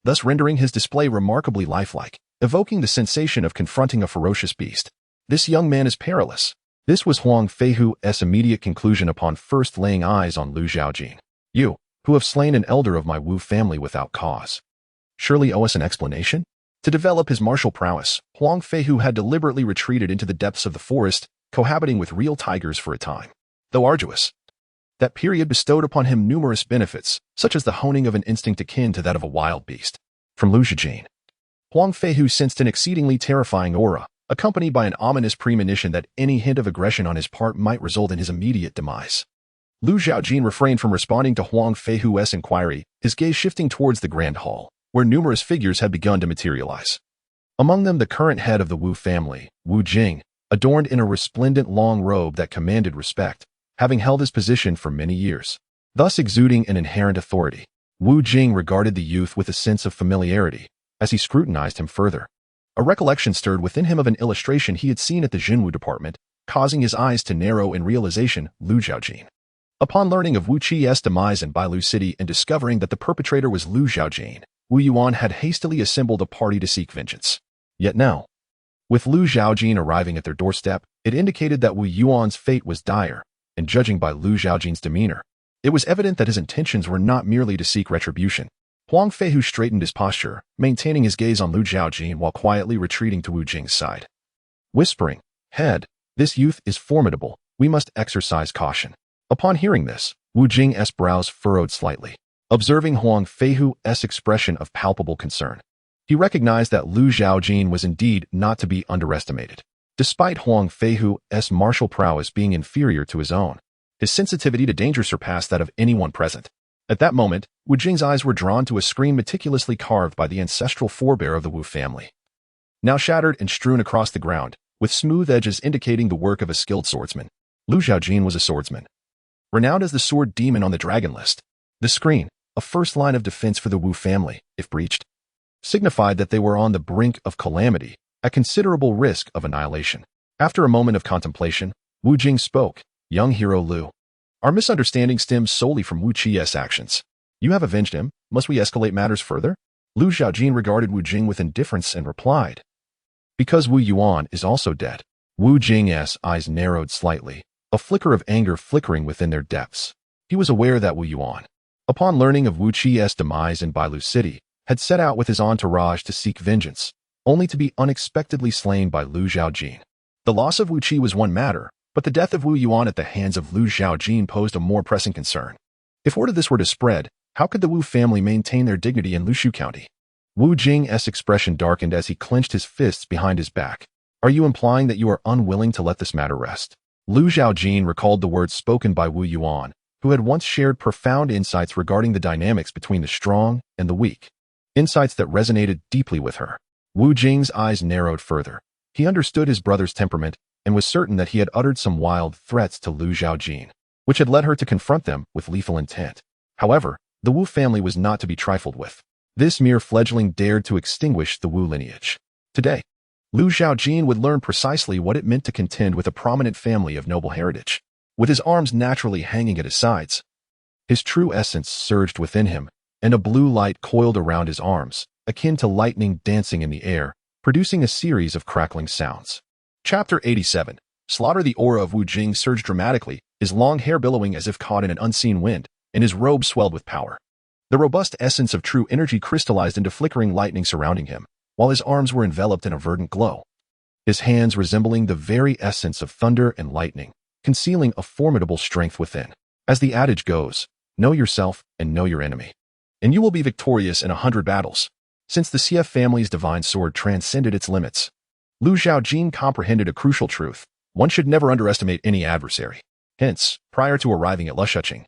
thus rendering his display remarkably lifelike, evoking the sensation of confronting a ferocious beast. This young man is perilous. This was Huang Feihu's immediate conclusion upon first laying eyes on Lu Zhaojin. You, who have slain an elder of my Wu family without cause, surely owe us an explanation? To develop his martial prowess, Huang Feihu had deliberately retreated into the depths of the forest, cohabiting with real tigers for a time. Though arduous, that period bestowed upon him numerous benefits, such as the honing of an instinct akin to that of a wild beast. From Lu Zhaojin, Huang Feihu sensed an exceedingly terrifying aura, accompanied by an ominous premonition that any hint of aggression on his part might result in his immediate demise. Lu Zhaojin refrained from responding to Huang Feihu's inquiry, his gaze shifting towards the grand hall, where numerous figures had begun to materialize. Among them the current head of the Wu family, Wu Jing, adorned in a resplendent long robe that commanded respect, having held his position for many years, thus exuding an inherent authority. Wu Jing regarded the youth with a sense of familiarity, as he scrutinized him further. A recollection stirred within him of an illustration he had seen at the Jinwu department, causing his eyes to narrow in realization. Lu Zhaojin. Upon learning of Wu Qi's demise in Bailu City and discovering that the perpetrator was Lu Zhaojin, Wu Yuan had hastily assembled a party to seek vengeance. Yet now, with Lu Zhaojin arriving at their doorstep, it indicated that Wu Yuan's fate was dire, and judging by Lu Zhaojin's demeanor, it was evident that his intentions were not merely to seek retribution. Huang Feihu straightened his posture, maintaining his gaze on Lu Zhaojin while quietly retreating to Wu Jing's side, whispering, "Head, this youth is formidable. We must exercise caution." Upon hearing this, Wu Jing's brows furrowed slightly, observing Huang Feihu's expression of palpable concern. He recognized that Lu Zhaojin was indeed not to be underestimated. Despite Huang Feihu's martial prowess being inferior to his own, his sensitivity to danger surpassed that of anyone present. At that moment, Wu Jing's eyes were drawn to a screen meticulously carved by the ancestral forebear of the Wu family, now shattered and strewn across the ground, with smooth edges indicating the work of a skilled swordsman. Lu Zhaojin was a swordsman, renowned as the sword demon on the dragon list. The screen, a first line of defense for the Wu family, if breached, signified that they were on the brink of calamity, at considerable risk of annihilation. After a moment of contemplation, Wu Jing spoke. Young hero Lu, our misunderstanding stems solely from Wu Qi's actions. You have avenged him. Must we escalate matters further? Lu Zhaojin regarded Wu Jing with indifference and replied, because Wu Yuan is also dead. Wu Jing's eyes narrowed slightly, a flicker of anger flickering within their depths. He was aware that Wu Yuan, upon learning of Wu Qi's demise in Bailu City, had set out with his entourage to seek vengeance, only to be unexpectedly slain by Lu Zhaojin. The loss of Wu Qi was one matter, but the death of Wu Yuan at the hands of Lu Zhaojin posed a more pressing concern. If word of this were to spread, how could the Wu family maintain their dignity in Lushu County? Wu Jing's expression darkened as he clenched his fists behind his back. Are you implying that you are unwilling to let this matter rest? Lu Zhaojin recalled the words spoken by Wu Yuan, who had once shared profound insights regarding the dynamics between the strong and the weak. Insights that resonated deeply with her. Wu Jing's eyes narrowed further. He understood his brother's temperament and was certain that he had uttered some wild threats to Lu Zhaojin, which had led her to confront them with lethal intent. However, the Wu family was not to be trifled with. This mere fledgling dared to extinguish the Wu lineage. Today, Lu Zhaojin would learn precisely what it meant to contend with a prominent family of noble heritage. With his arms naturally hanging at his sides, his true essence surged within him, and a blue light coiled around his arms, akin to lightning dancing in the air, producing a series of crackling sounds. Chapter 87. Slaughter. The aura of Wu Jing surged dramatically, his long hair billowing as if caught in an unseen wind, and his robe swelled with power. The robust essence of true energy crystallized into flickering lightning surrounding him, while his arms were enveloped in a verdant glow. His hands resembling the very essence of thunder and lightning, concealing a formidable strength within. As the adage goes, know yourself and know your enemy, and you will be victorious in 100 battles. Since the CF family's divine sword transcended its limits, Lu Zhaojin comprehended a crucial truth. One should never underestimate any adversary. Hence, prior to arriving at Lushuching,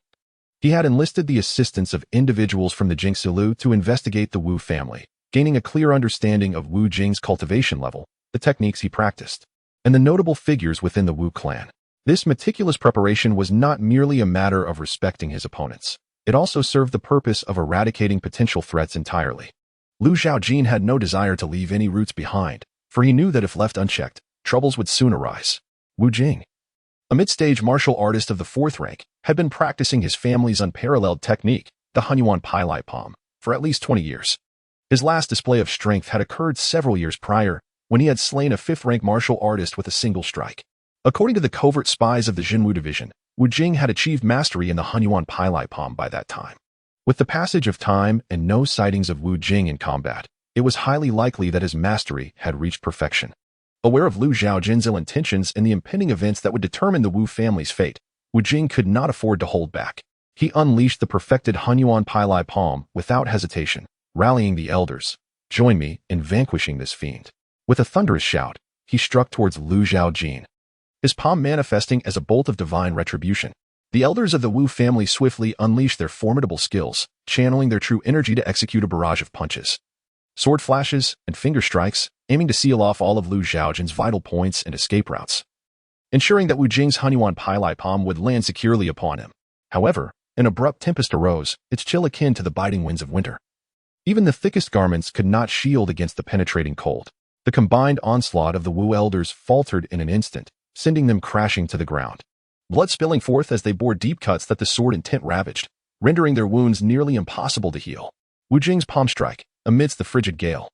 he had enlisted the assistance of individuals from the Jingxilu to investigate the Wu family, gaining a clear understanding of Wu Jing's cultivation level, the techniques he practiced, and the notable figures within the Wu clan. This meticulous preparation was not merely a matter of respecting his opponents. It also served the purpose of eradicating potential threats entirely. Lu Zhaojin had no desire to leave any roots behind, for he knew that if left unchecked, troubles would soon arise. Wu Jing, a mid-stage martial artist of the 4th rank, had been practicing his family's unparalleled technique, the Hunyuan Pai Lai Palm, for at least 20 years. His last display of strength had occurred several years prior, when he had slain a 5th-rank martial artist with a single strike. According to the covert spies of the Jinwu division, Wu Jing had achieved mastery in the Hunyuan Pai Lai Palm by that time. With the passage of time and no sightings of Wu Jing in combat, it was highly likely that his mastery had reached perfection. Aware of Lu Zhaojin's ill intentions and the impending events that would determine the Wu family's fate, Wu Jing could not afford to hold back. He unleashed the perfected Hunyuan Pai Lai Palm without hesitation, rallying the elders. Join me in vanquishing this fiend. With a thunderous shout, he struck towards Lu Zhaojin, his palm manifesting as a bolt of divine retribution. The elders of the Wu family swiftly unleashed their formidable skills, channeling their true energy to execute a barrage of punches, sword flashes, and finger strikes, aiming to seal off all of Lu Zhaojin's vital points and escape routes, ensuring that Wu Jing's Hunyuan Pai Lai Palm would land securely upon him. However, an abrupt tempest arose, its chill akin to the biting winds of winter. Even the thickest garments could not shield against the penetrating cold. The combined onslaught of the Wu elders faltered in an instant, sending them crashing to the ground, blood spilling forth as they bore deep cuts that the sword intent ravaged, rendering their wounds nearly impossible to heal. Wu Jing's palm strike, amidst the frigid gale,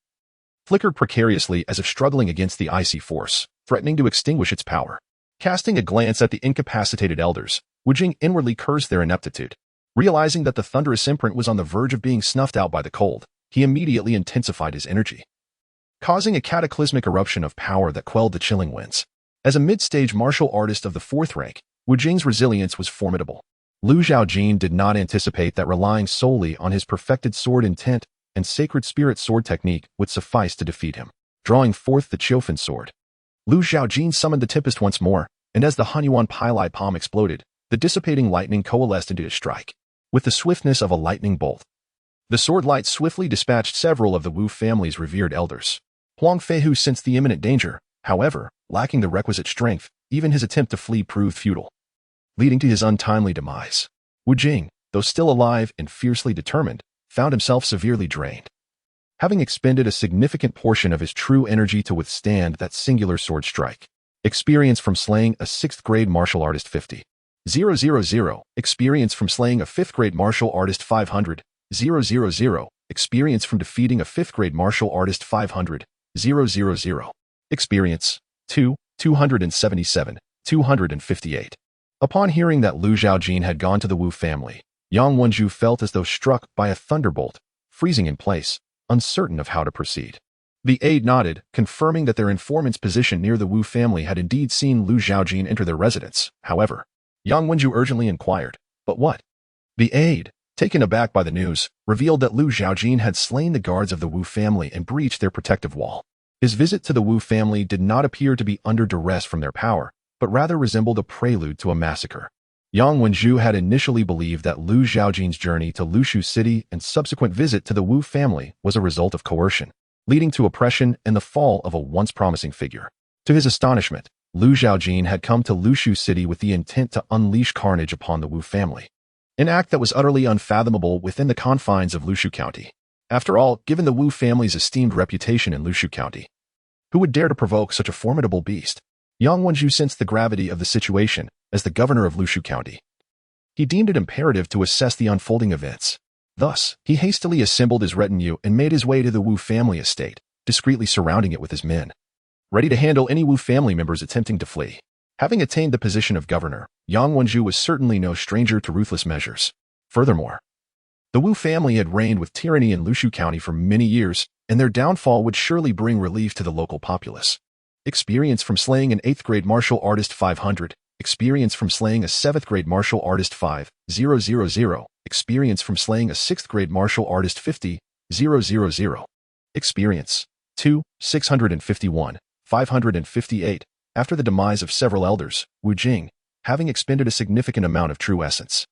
flickered precariously as if struggling against the icy force, threatening to extinguish its power. Casting a glance at the incapacitated elders, Wu Jing inwardly cursed their ineptitude. Realizing that the thunderous imprint was on the verge of being snuffed out by the cold, he immediately intensified his energy, causing a cataclysmic eruption of power that quelled the chilling winds. As a mid-stage martial artist of the 4th rank, Wu Jing's resilience was formidable. Lu Zhaojin did not anticipate that relying solely on his perfected sword intent and sacred spirit sword technique would suffice to defeat him. Drawing forth the Qiofan sword, Lu Zhaojin summoned the tempest once more, and as the Hunyuan Pai Lai Palm exploded, the dissipating lightning coalesced into a strike. With the swiftness of a lightning bolt, the sword light swiftly dispatched several of the Wu family's revered elders. Huang Fei, who sensed the imminent danger, however, lacking the requisite strength, even his attempt to flee proved futile, leading to his untimely demise. Wu Jing, though still alive and fiercely determined, found himself severely drained. having expended a significant portion of his true energy to withstand that singular sword strike. Experience from slaying a 6th grade martial artist 50. 000. Experience from slaying a 5th grade martial artist 500. 000. Experience from defeating a 5th grade martial artist 500. 000. Experience 277. 258. Upon hearing that Lu Zhaojin had gone to the Wu family, Yang Wenju felt as though struck by a thunderbolt, freezing in place, uncertain of how to proceed. The aide nodded, confirming that their informant's position near the Wu family had indeed seen Lu Zhaojin enter their residence. However, Yang Wenju urgently inquired, "But what?" The aide, taken aback by the news, revealed that Lu Zhaojin had slain the guards of the Wu family and breached their protective wall. His visit to the Wu family did not appear to be under duress from their power, but rather resembled a prelude to a massacre. Yang Wenju had initially believed that Lu Zhaojin's journey to Lushu City and subsequent visit to the Wu family was a result of coercion, leading to oppression and the fall of a once promising figure. To his astonishment, Lu Zhaojin had come to Lushu City with the intent to unleash carnage upon the Wu family, an act that was utterly unfathomable within the confines of Lushu County. After all, given the Wu family's esteemed reputation in Lushu County, who would dare to provoke such a formidable beast? Yang Wenju sensed the gravity of the situation as the governor of Lushu County. He deemed it imperative to assess the unfolding events. Thus, he hastily assembled his retinue and made his way to the Wu family estate, discreetly surrounding it with his men, ready to handle any Wu family members attempting to flee. Having attained the position of governor, Yang Wenju was certainly no stranger to ruthless measures. Furthermore, the Wu family had reigned with tyranny in Lushu County for many years, and their downfall would surely bring relief to the local populace. Experience from slaying an 8th grade martial artist 500. Experience from slaying a 7th grade martial artist 5,000. Experience from slaying a 6th grade martial artist 50,000. Experience 651. 558. After the demise of several elders, Wu Jing, having expended a significant amount of true essence,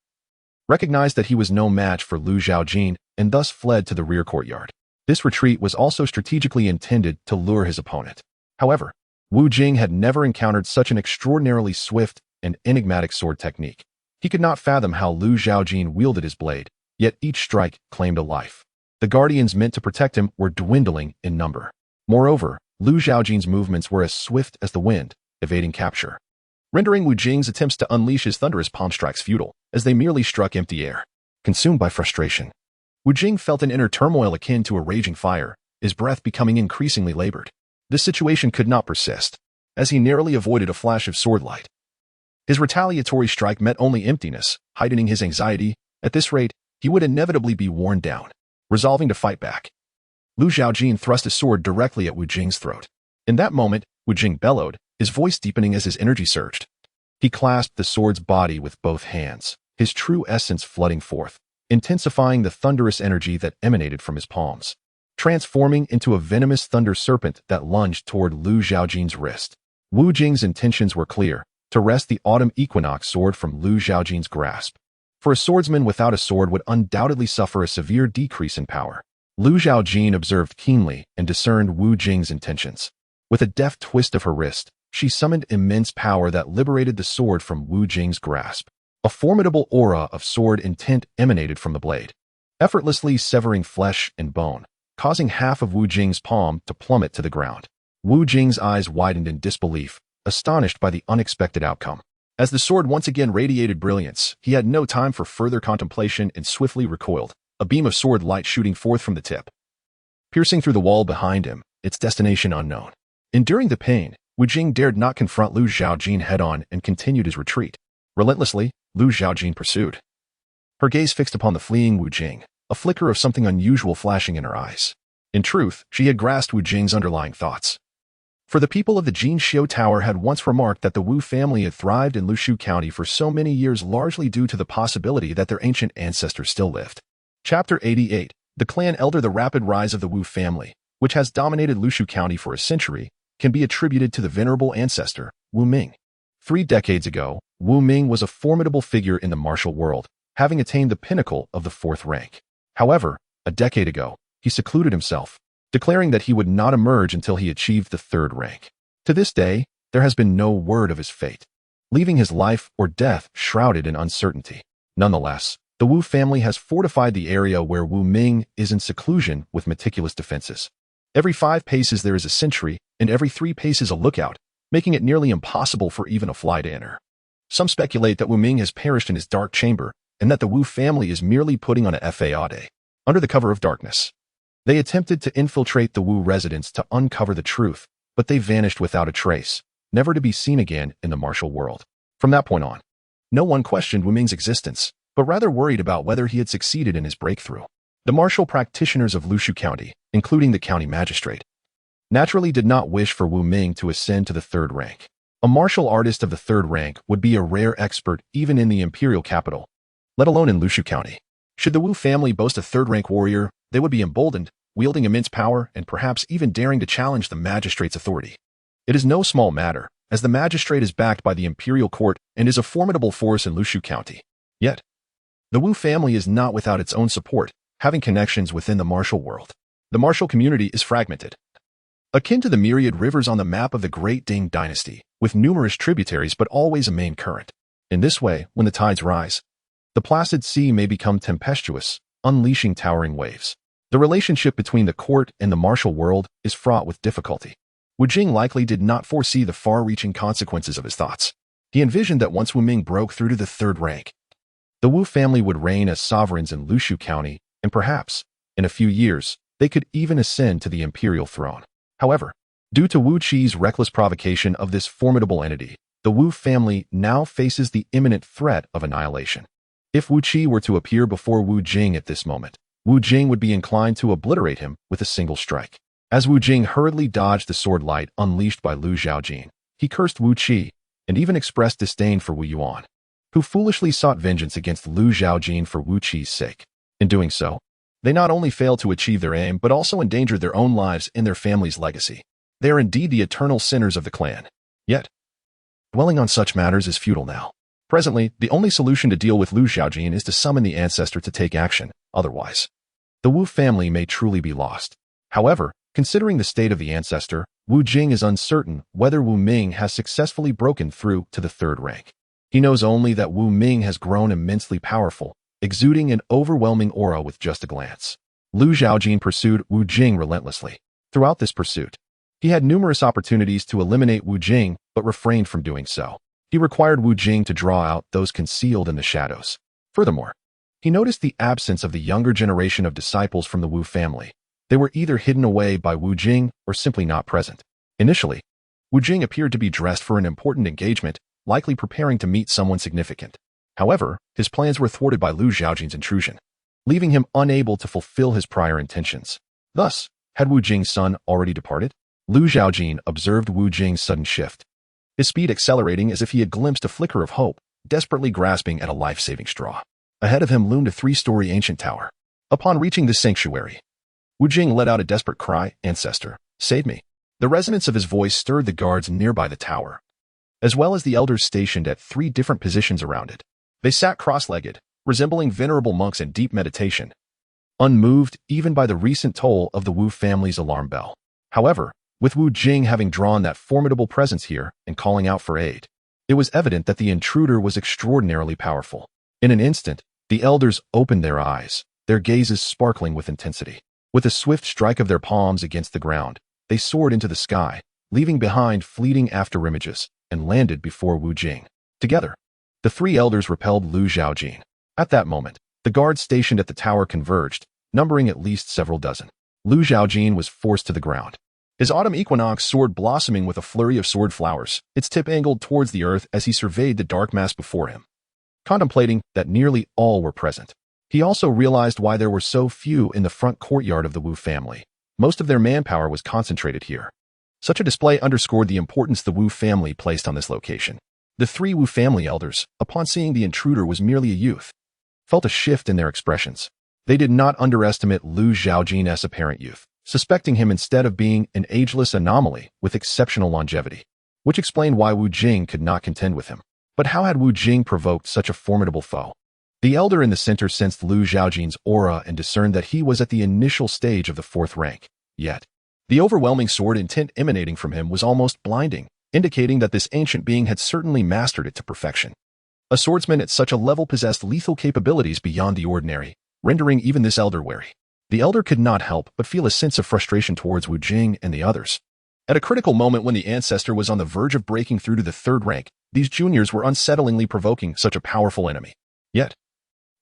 recognized that he was no match for Lu Zhaojin and thus fled to the rear courtyard. This retreat was also strategically intended to lure his opponent. However, Wu Jing had never encountered such an extraordinarily swift and enigmatic sword technique. He could not fathom how Lu Zhaojin wielded his blade, yet each strike claimed a life. The guardians meant to protect him were dwindling in number. Moreover, Lu Zhaojin's movements were as swift as the wind, evading capture, rendering Wu Jing's attempts to unleash his thunderous palm strikes futile, as they merely struck empty air. Consumed by frustration, Wu Jing felt an inner turmoil akin to a raging fire, his breath becoming increasingly labored. This situation could not persist, as he narrowly avoided a flash of sword light. His retaliatory strike met only emptiness, heightening his anxiety. At this rate, he would inevitably be worn down. Resolving to fight back, Lu Zhaojin thrust his sword directly at Wu Jing's throat. In that moment, Wu Jing bellowed, his voice deepening as his energy surged. He clasped the sword's body with both hands, his true essence flooding forth, intensifying the thunderous energy that emanated from his palms, transforming into a venomous thunder serpent that lunged toward Lu Zhaojin's wrist. Wu Jing's intentions were clear, to wrest the autumn equinox sword from Lu Zhaojin's grasp. For a swordsman without a sword would undoubtedly suffer a severe decrease in power. Lu Zhaojin observed keenly and discerned Wu Jing's intentions. With a deft twist of her wrist, she summoned immense power that liberated the sword from Wu Jing's grasp. A formidable aura of sword intent emanated from the blade, effortlessly severing flesh and bone, causing half of Wu Jing's palm to plummet to the ground. Wu Jing's eyes widened in disbelief, astonished by the unexpected outcome. As the sword once again radiated brilliance, he had no time for further contemplation and swiftly recoiled, a beam of sword light shooting forth from the tip, piercing through the wall behind him, its destination unknown. Enduring the pain, Wu Jing dared not confront Lu Zhaojin head-on and continued his retreat. Relentlessly, Lu Zhaojin pursued, her gaze fixed upon the fleeing Wu Jing, a flicker of something unusual flashing in her eyes. In truth, she had grasped Wu Jing's underlying thoughts. For the people of the Jinxiu Tower had once remarked that the Wu family had thrived in Lushu County for so many years largely due to the possibility that their ancient ancestors still lived. Chapter 88. The clan elder. The rapid rise of the Wu family, which has dominated Lushu County for a century, can be attributed to the venerable ancestor, Wu Ming. 3 decades ago, Wu Ming was a formidable figure in the martial world, having attained the pinnacle of the 4th rank. However, a decade ago, he secluded himself, declaring that he would not emerge until he achieved the 3rd rank. To this day, there has been no word of his fate, leaving his life or death shrouded in uncertainty. Nonetheless, The Wu family has fortified the area where Wu Ming is in seclusion with meticulous defenses. Every 5 paces there is a sentry, and every 3 paces a lookout, making it nearly impossible for even a fly to enter. Some speculate that Wu Ming has perished in his dark chamber, and that the Wu family is merely putting on a fade under the cover of darkness. They attempted to infiltrate the Wu residence to uncover the truth, but they vanished without a trace, never to be seen again in the martial world. From that point on, no one questioned Wu Ming's existence, but rather worried about whether he had succeeded in his breakthrough. The martial practitioners of Lushu County, including the county magistrate, naturally did not wish for Wu Ming to ascend to the 3rd rank. A martial artist of the 3rd rank would be a rare expert even in the imperial capital, let alone in Lushu County. Should the Wu family boast a 3rd-rank warrior, they would be emboldened, wielding immense power and perhaps even daring to challenge the magistrate's authority. It is no small matter, as the magistrate is backed by the imperial court and is a formidable force in Lushu County. Yet, the Wu family is not without its own support, having connections within the martial world. The martial community is fragmented, akin to the myriad rivers on the map of the Great Ding Dynasty, with numerous tributaries but always a main current. In this way, when the tides rise, the placid sea may become tempestuous, unleashing towering waves. The relationship between the court and the martial world is fraught with difficulty. Wu Jing likely did not foresee the far-reaching consequences of his thoughts. He envisioned that once Wu Ming broke through to the 3rd rank, the Wu family would reign as sovereigns in Lushu County, and perhaps, in a few years, they could even ascend to the imperial throne. However, due to Wu Qi's reckless provocation of this formidable entity, the Wu family now faces the imminent threat of annihilation. If Wu Qi were to appear before Wu Jing at this moment, Wu Jing would be inclined to obliterate him with a single strike. As Wu Jing hurriedly dodged the sword light unleashed by Zhaojin, he cursed Wu Qi and even expressed disdain for Wu Yuan, who foolishly sought vengeance against Zhaojin for Wu Qi's sake. In doing so, they not only failed to achieve their aim but also endangered their own lives and their family's legacy. They are indeed the eternal sinners of the clan. Yet, dwelling on such matters is futile now. Presently, the only solution to deal with Zhaojin is to summon the ancestor to take action. Otherwise, the Wu family may truly be lost. However, considering the state of the ancestor, Wu Jing is uncertain whether Wu Ming has successfully broken through to the 3rd rank. He knows only that Wu Ming has grown immensely powerful, exuding an overwhelming aura with just a glance. Zhaojin pursued Wu Jing relentlessly. Throughout this pursuit, he had numerous opportunities to eliminate Wu Jing, but refrained from doing so. He required Wu Jing to draw out those concealed in the shadows. Furthermore, he noticed the absence of the younger generation of disciples from the Wu family. They were either hidden away by Wu Jing or simply not present. Initially, Wu Jing appeared to be dressed for an important engagement, likely preparing to meet someone significant. However, his plans were thwarted by Zhaojin's intrusion, leaving him unable to fulfill his prior intentions. Thus, had Wu Jing's son already departed? Zhaojin observed Wu Jing's sudden shift, his speed accelerating as if he had glimpsed a flicker of hope, desperately grasping at a life-saving straw. Ahead of him loomed a 3-story ancient tower. Upon reaching the sanctuary, Wu Jing let out a desperate cry, "Ancestor, save me." The resonance of his voice stirred the guards nearby the tower, as well as the elders stationed at 3 different positions around it. They sat cross-legged, resembling venerable monks in deep meditation, unmoved even by the recent toll of the Wu family's alarm bell. However, with Wu Jing having drawn that formidable presence here and calling out for aid, it was evident that the intruder was extraordinarily powerful. In an instant, the elders opened their eyes, their gazes sparkling with intensity. With a swift strike of their palms against the ground, they soared into the sky, leaving behind fleeting afterimages, and landed before Wu Jing. Together, the 3 elders repelled Zhaojin. At that moment, the guards stationed at the tower converged, numbering at least several dozen. Zhaojin was forced to the ground, his autumn equinox sword blossoming with a flurry of sword flowers, its tip angled towards the earth as he surveyed the dark mass before him. Contemplating that nearly all were present, he also realized why there were so few in the front courtyard of the Wu family. Most of their manpower was concentrated here. Such a display underscored the importance the Wu family placed on this location. The 3 Wu family elders, upon seeing the intruder was merely a youth, felt a shift in their expressions. They did not underestimate Zhaojin's apparent youth, suspecting him instead of being an ageless anomaly with exceptional longevity, which explained why Wu Jing could not contend with him. But how had Wu Jing provoked such a formidable foe? The elder in the center sensed Zhaojin's aura and discerned that he was at the initial stage of the 4th rank. Yet, the overwhelming sword intent emanating from him was almost blinding, indicating that this ancient being had certainly mastered it to perfection. A swordsman at such a level possessed lethal capabilities beyond the ordinary, rendering even this elder wary. The elder could not help but feel a sense of frustration towards Wu Jing and the others. At a critical moment when the ancestor was on the verge of breaking through to the third rank, these juniors were unsettlingly provoking such a powerful enemy. Yet,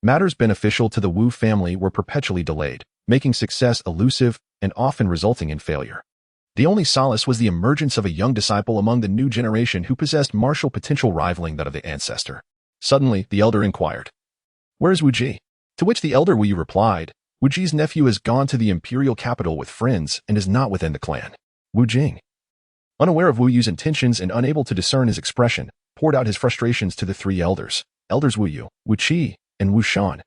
matters beneficial to the Wu family were perpetually delayed, making success elusive and often resulting in failure. The only solace was the emergence of a young disciple among the new generation who possessed martial potential rivaling that of the ancestor. Suddenly, the elder inquired, "Where is Wu Ji?" To which the elder Wu Yu replied, "Wu Ji's nephew has gone to the imperial capital with friends and is not within the clan." Wu Jing, unaware of Wu Yu's intentions and unable to discern his expression, poured out his frustrations to the three elders, Elders Wu Yu, Wu Qi, and Wu Shan.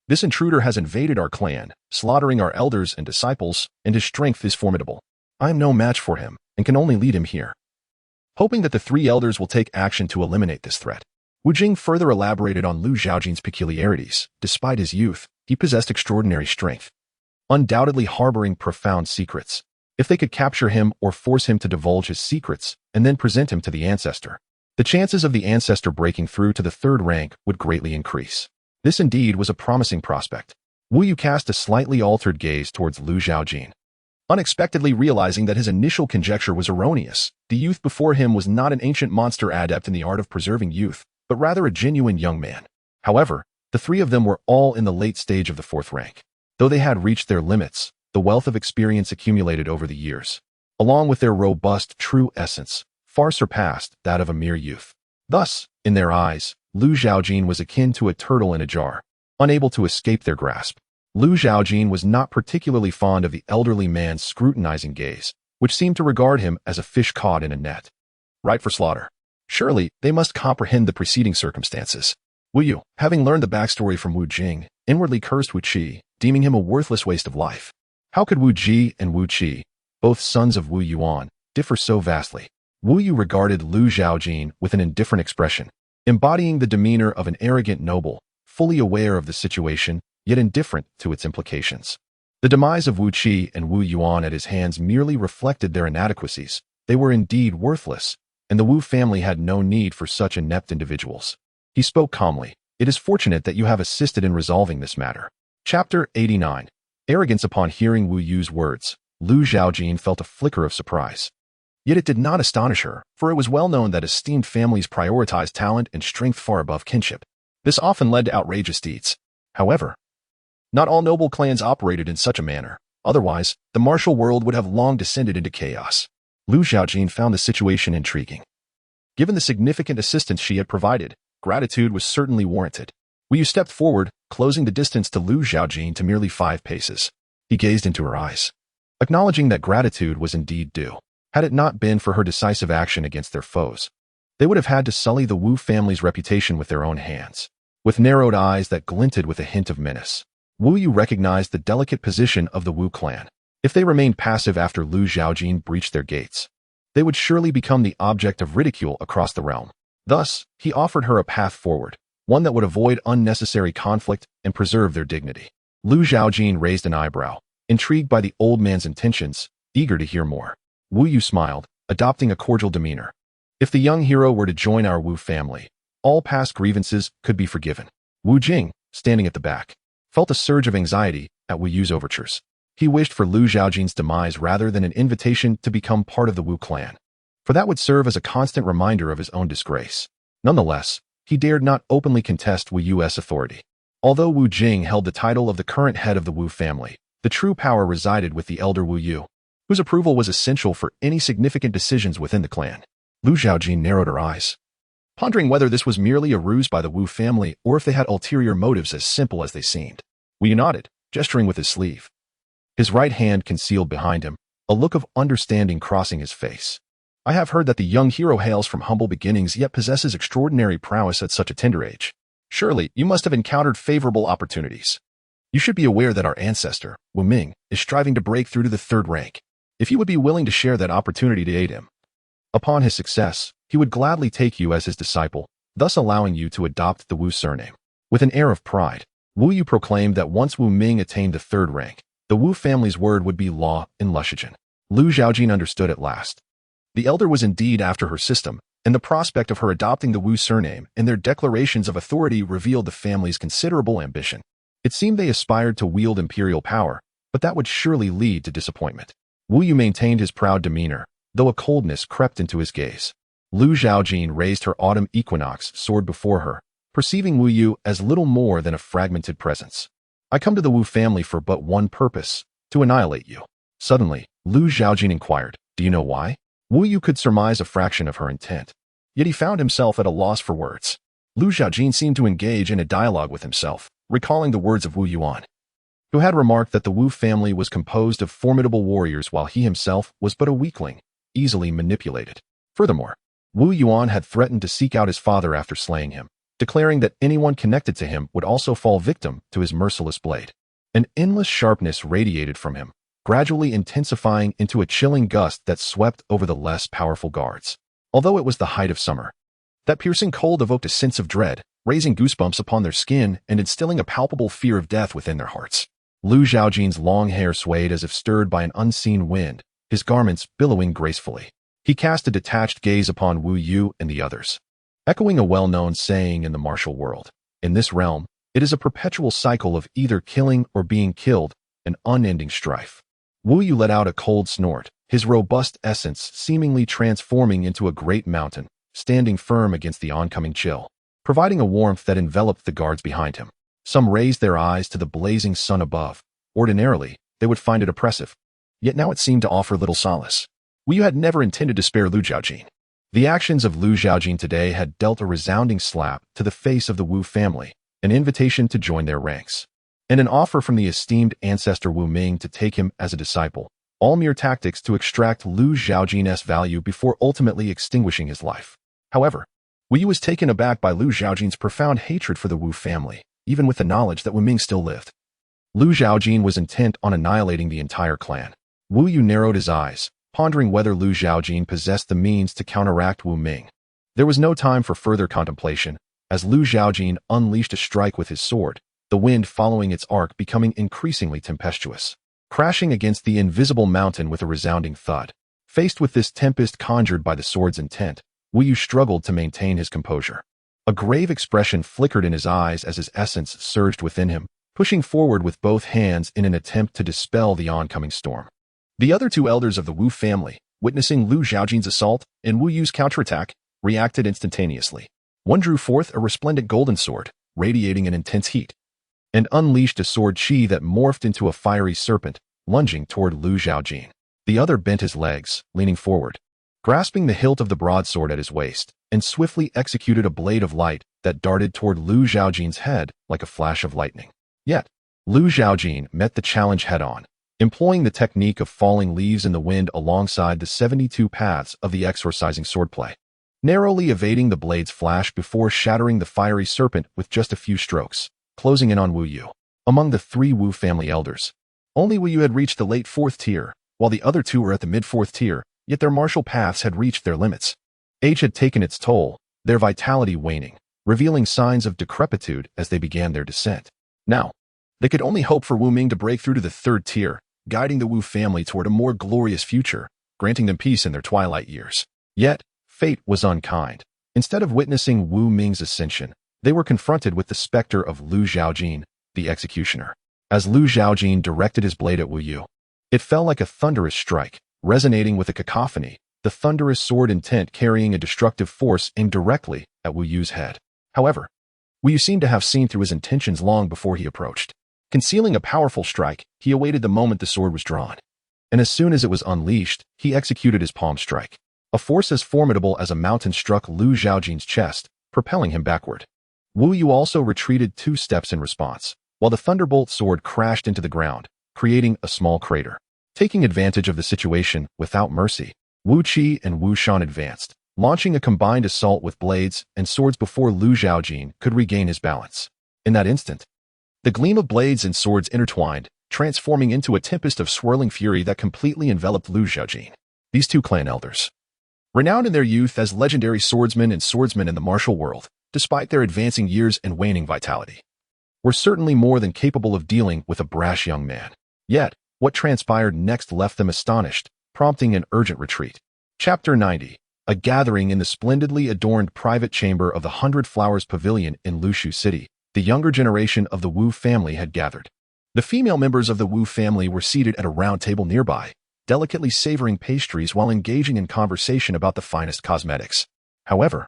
"This intruder has invaded our clan, slaughtering our elders and disciples, and his strength is formidable. I am no match for him, and can only lead him here." Hoping that the three elders will take action to eliminate this threat, Wu Jing further elaborated on Lu Zhaojin's peculiarities. Despite his youth, he possessed extraordinary strength, undoubtedly harboring profound secrets. If they could capture him or force him to divulge his secrets and then present him to the ancestor, the chances of the ancestor breaking through to the third rank would greatly increase. This indeed was a promising prospect. Wu Yu cast a slightly altered gaze towards Lu Zhaojin. Unexpectedly realizing that his initial conjecture was erroneous, the youth before him was not an ancient monster adept in the art of preserving youth, but rather a genuine young man. However, the three of them were all in the late stage of the fourth rank. Though they had reached their limits, the wealth of experience accumulated over the years, along with their robust true essence, far surpassed that of a mere youth. Thus, in their eyes, Lu Zhaojin was akin to a turtle in a jar, unable to escape their grasp. Lu Zhaojin was not particularly fond of the elderly man's scrutinizing gaze, which seemed to regard him as a fish caught in a net, ripe for slaughter. Surely, they must comprehend the preceding circumstances. Wu Yu, having learned the backstory from Wu Jing, inwardly cursed Wu Qi, deeming him a worthless waste of life. How could Wu Ji and Wu Qi, both sons of Wu Yuan, differ so vastly? Wu Yu regarded Lu Zhaojin with an indifferent expression, embodying the demeanor of an arrogant noble, fully aware of the situation, yet indifferent to its implications. The demise of Wu Qi and Wu Yuan at his hands merely reflected their inadequacies. They were indeed worthless, and the Wu family had no need for such inept individuals. He spoke calmly. "It is fortunate that you have assisted in resolving this matter." Chapter 89. Arrogance. Upon hearing Wu Yu's words, Lu Zhaojin felt a flicker of surprise. Yet it did not astonish her, for it was well known that esteemed families prioritize talent and strength far above kinship. This often led to outrageous deeds. However, not all noble clans operated in such a manner. Otherwise, the martial world would have long descended into chaos. Lu Zhaojin found the situation intriguing. Given the significant assistance she had provided, gratitude was certainly warranted. Wu Yu stepped forward, closing the distance to Lu Zhaojin to merely 5 paces. He gazed into her eyes, acknowledging that gratitude was indeed due. Had it not been for her decisive action against their foes, they would have had to sully the Wu family's reputation with their own hands. With narrowed eyes that glinted with a hint of menace, Wu Yu recognized the delicate position of the Wu clan. If they remained passive after Lu Zhaojin breached their gates, they would surely become the object of ridicule across the realm. Thus, he offered her a path forward, one that would avoid unnecessary conflict and preserve their dignity. Lu Zhaojin raised an eyebrow, intrigued by the old man's intentions, eager to hear more. Wu Yu smiled, adopting a cordial demeanor. If the young hero were to join our Wu family, all past grievances could be forgiven. Wu Jing, standing at the back, felt a surge of anxiety at Wu Yu's overtures. He wished for Lu Zhaojin's demise rather than an invitation to become part of the Wu clan, for that would serve as a constant reminder of his own disgrace. Nonetheless, he dared not openly contest Wu Yu's authority. Although Wu Jing held the title of the current head of the Wu family, the true power resided with the elder Wu Yu, whose approval was essential for any significant decisions within the clan. Lu Zhaojin narrowed her eyes, pondering whether this was merely a ruse by the Wu family or if they had ulterior motives as simple as they seemed. Wu Yu nodded, gesturing with his sleeve, his right hand concealed behind him, a look of understanding crossing his face. "I have heard that the young hero hails from humble beginnings yet possesses extraordinary prowess at such a tender age. Surely, you must have encountered favorable opportunities. You should be aware that our ancestor, Wu Ming, is striving to break through to the third rank. If you would be willing to share that opportunity to aid him, upon his success, he would gladly take you as his disciple, thus allowing you to adopt the Wu surname." With an air of pride, Wu Yu proclaimed that once Wu Ming attained the third rank, the Wu family's word would be law in Lushijan. Lu Zhaojin understood at last. The elder was indeed after her system, and the prospect of her adopting the Wu surname and their declarations of authority revealed the family's considerable ambition. It seemed they aspired to wield imperial power, but that would surely lead to disappointment. Wu Yu maintained his proud demeanor, though a coldness crept into his gaze. Lu Zhaojin raised her autumn equinox sword before her, perceiving Wu Yu as little more than a fragmented presence. I come to the Wu family for but one purpose, to annihilate you. Suddenly, Lu Zhaojin inquired, do you know why? Wu Yu could surmise a fraction of her intent, yet he found himself at a loss for words. Lu Zhaojin seemed to engage in a dialogue with himself, recalling the words of Wu Yuan, who had remarked that the Wu family was composed of formidable warriors while he himself was but a weakling, easily manipulated. Furthermore, Wu Yuan had threatened to seek out his father after slaying him, declaring that anyone connected to him would also fall victim to his merciless blade. An endless sharpness radiated from him, gradually intensifying into a chilling gust that swept over the less powerful guards. Although it was the height of summer, that piercing cold evoked a sense of dread, raising goosebumps upon their skin and instilling a palpable fear of death within their hearts. Lu Zhaojin's long hair swayed as if stirred by an unseen wind, his garments billowing gracefully. He cast a detached gaze upon Wu Yu and the others, echoing a well-known saying in the martial world. In this realm, it is a perpetual cycle of either killing or being killed, an unending strife. Wu Yu let out a cold snort, his robust essence seemingly transforming into a great mountain, standing firm against the oncoming chill, providing a warmth that enveloped the guards behind him. Some raised their eyes to the blazing sun above. Ordinarily, they would find it oppressive, yet now it seemed to offer little solace. Wu Yu had never intended to spare Lu Zhaojin. The actions of Lu Zhaojin today had dealt a resounding slap to the face of the Wu family, an invitation to join their ranks, and an offer from the esteemed ancestor Wu Ming to take him as a disciple, all mere tactics to extract Lu Zhaojin's value before ultimately extinguishing his life. However, Wu Yu was taken aback by Lu Zhaojin's profound hatred for the Wu family, even with the knowledge that Wu Ming still lived. Lu Zhaojin was intent on annihilating the entire clan. Wu Yu narrowed his eyes, pondering whether Lu Zhaojin possessed the means to counteract Wu Ming. There was no time for further contemplation, as Lu Zhaojin unleashed a strike with his sword, the wind following its arc becoming increasingly tempestuous, crashing against the invisible mountain with a resounding thud. Faced with this tempest conjured by the sword's intent, Wu Yu struggled to maintain his composure. A grave expression flickered in his eyes as his essence surged within him, pushing forward with both hands in an attempt to dispel the oncoming storm. The other two elders of the Wu family, witnessing Lu Zhaojin's assault and Wu Yu's counterattack, reacted instantaneously. One drew forth a resplendent golden sword, radiating an intense heat, and unleashed a sword chi that morphed into a fiery serpent, lunging toward Lu Zhaojin. The other bent his legs, leaning forward, grasping the hilt of the broadsword at his waist, and swiftly executed a blade of light that darted toward Lu Zhaojin's head like a flash of lightning. Yet, Lu Zhaojin met the challenge head-on, employing the technique of falling leaves in the wind alongside the 72 paths of the exorcising swordplay, narrowly evading the blade's flash before shattering the fiery serpent with just a few strokes, closing in on Wu Yu. Among the three Wu family elders, only Wu Yu had reached the late 4th tier, while the other two were at the mid-4th tier, yet their martial paths had reached their limits. Age had taken its toll, their vitality waning, revealing signs of decrepitude as they began their descent. Now, they could only hope for Wu Ming to break through to the 3rd tier, guiding the Wu family toward a more glorious future, granting them peace in their twilight years. Yet, fate was unkind. Instead of witnessing Wu Ming's ascension, they were confronted with the specter of Lu Zhaojin, the executioner. As Lu Zhaojin directed his blade at Wu Yu, it fell like a thunderous strike, resonating with a cacophony, the thunderous sword intent carrying a destructive force aimed directly at Wu Yu's head. However, Wu Yu seemed to have seen through his intentions long before he approached. Concealing a powerful strike, he awaited the moment the sword was drawn. And as soon as it was unleashed, he executed his palm strike. A force as formidable as a mountain struck Lu Zhaojin's chest, propelling him backward. Wu Yu also retreated 2 steps in response, while the thunderbolt sword crashed into the ground, creating a small crater. Taking advantage of the situation without mercy, Wu Qi and Wu Shan advanced, launching a combined assault with blades and swords before Lu Zhaojin could regain his balance. In that instant, the gleam of blades and swords intertwined, transforming into a tempest of swirling fury that completely enveloped Lu Zhaojin. These two clan elders, renowned in their youth as legendary swordsmen and swordsmen in the martial world, despite their advancing years and waning vitality, were certainly more than capable of dealing with a brash young man. Yet, what transpired next left them astonished, prompting an urgent retreat. Chapter 90. a gathering in the splendidly adorned private chamber of the 100 Flowers Pavilion in Lushu City. The younger generation of the Wu family had gathered. The female members of the Wu family were seated at a round table nearby, delicately savoring pastries while engaging in conversation about the finest cosmetics. However,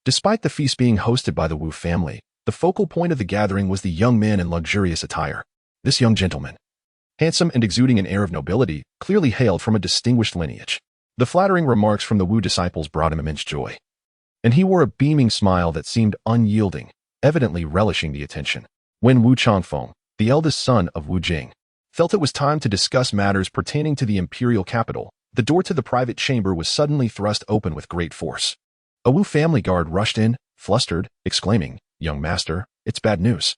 despite the feast being hosted by the Wu family, the focal point of the gathering was the young man in luxurious attire. This young gentleman, handsome and exuding an air of nobility, clearly hailed from a distinguished lineage. The flattering remarks from the Wu disciples brought him immense joy, and he wore a beaming smile that seemed unyielding, evidently relishing the attention. When Wu Changfeng, the eldest son of Wu Jing, felt it was time to discuss matters pertaining to the imperial capital, the door to the private chamber was suddenly thrust open with great force. A Wu family guard rushed in, flustered, exclaiming, "Young master, it's bad news."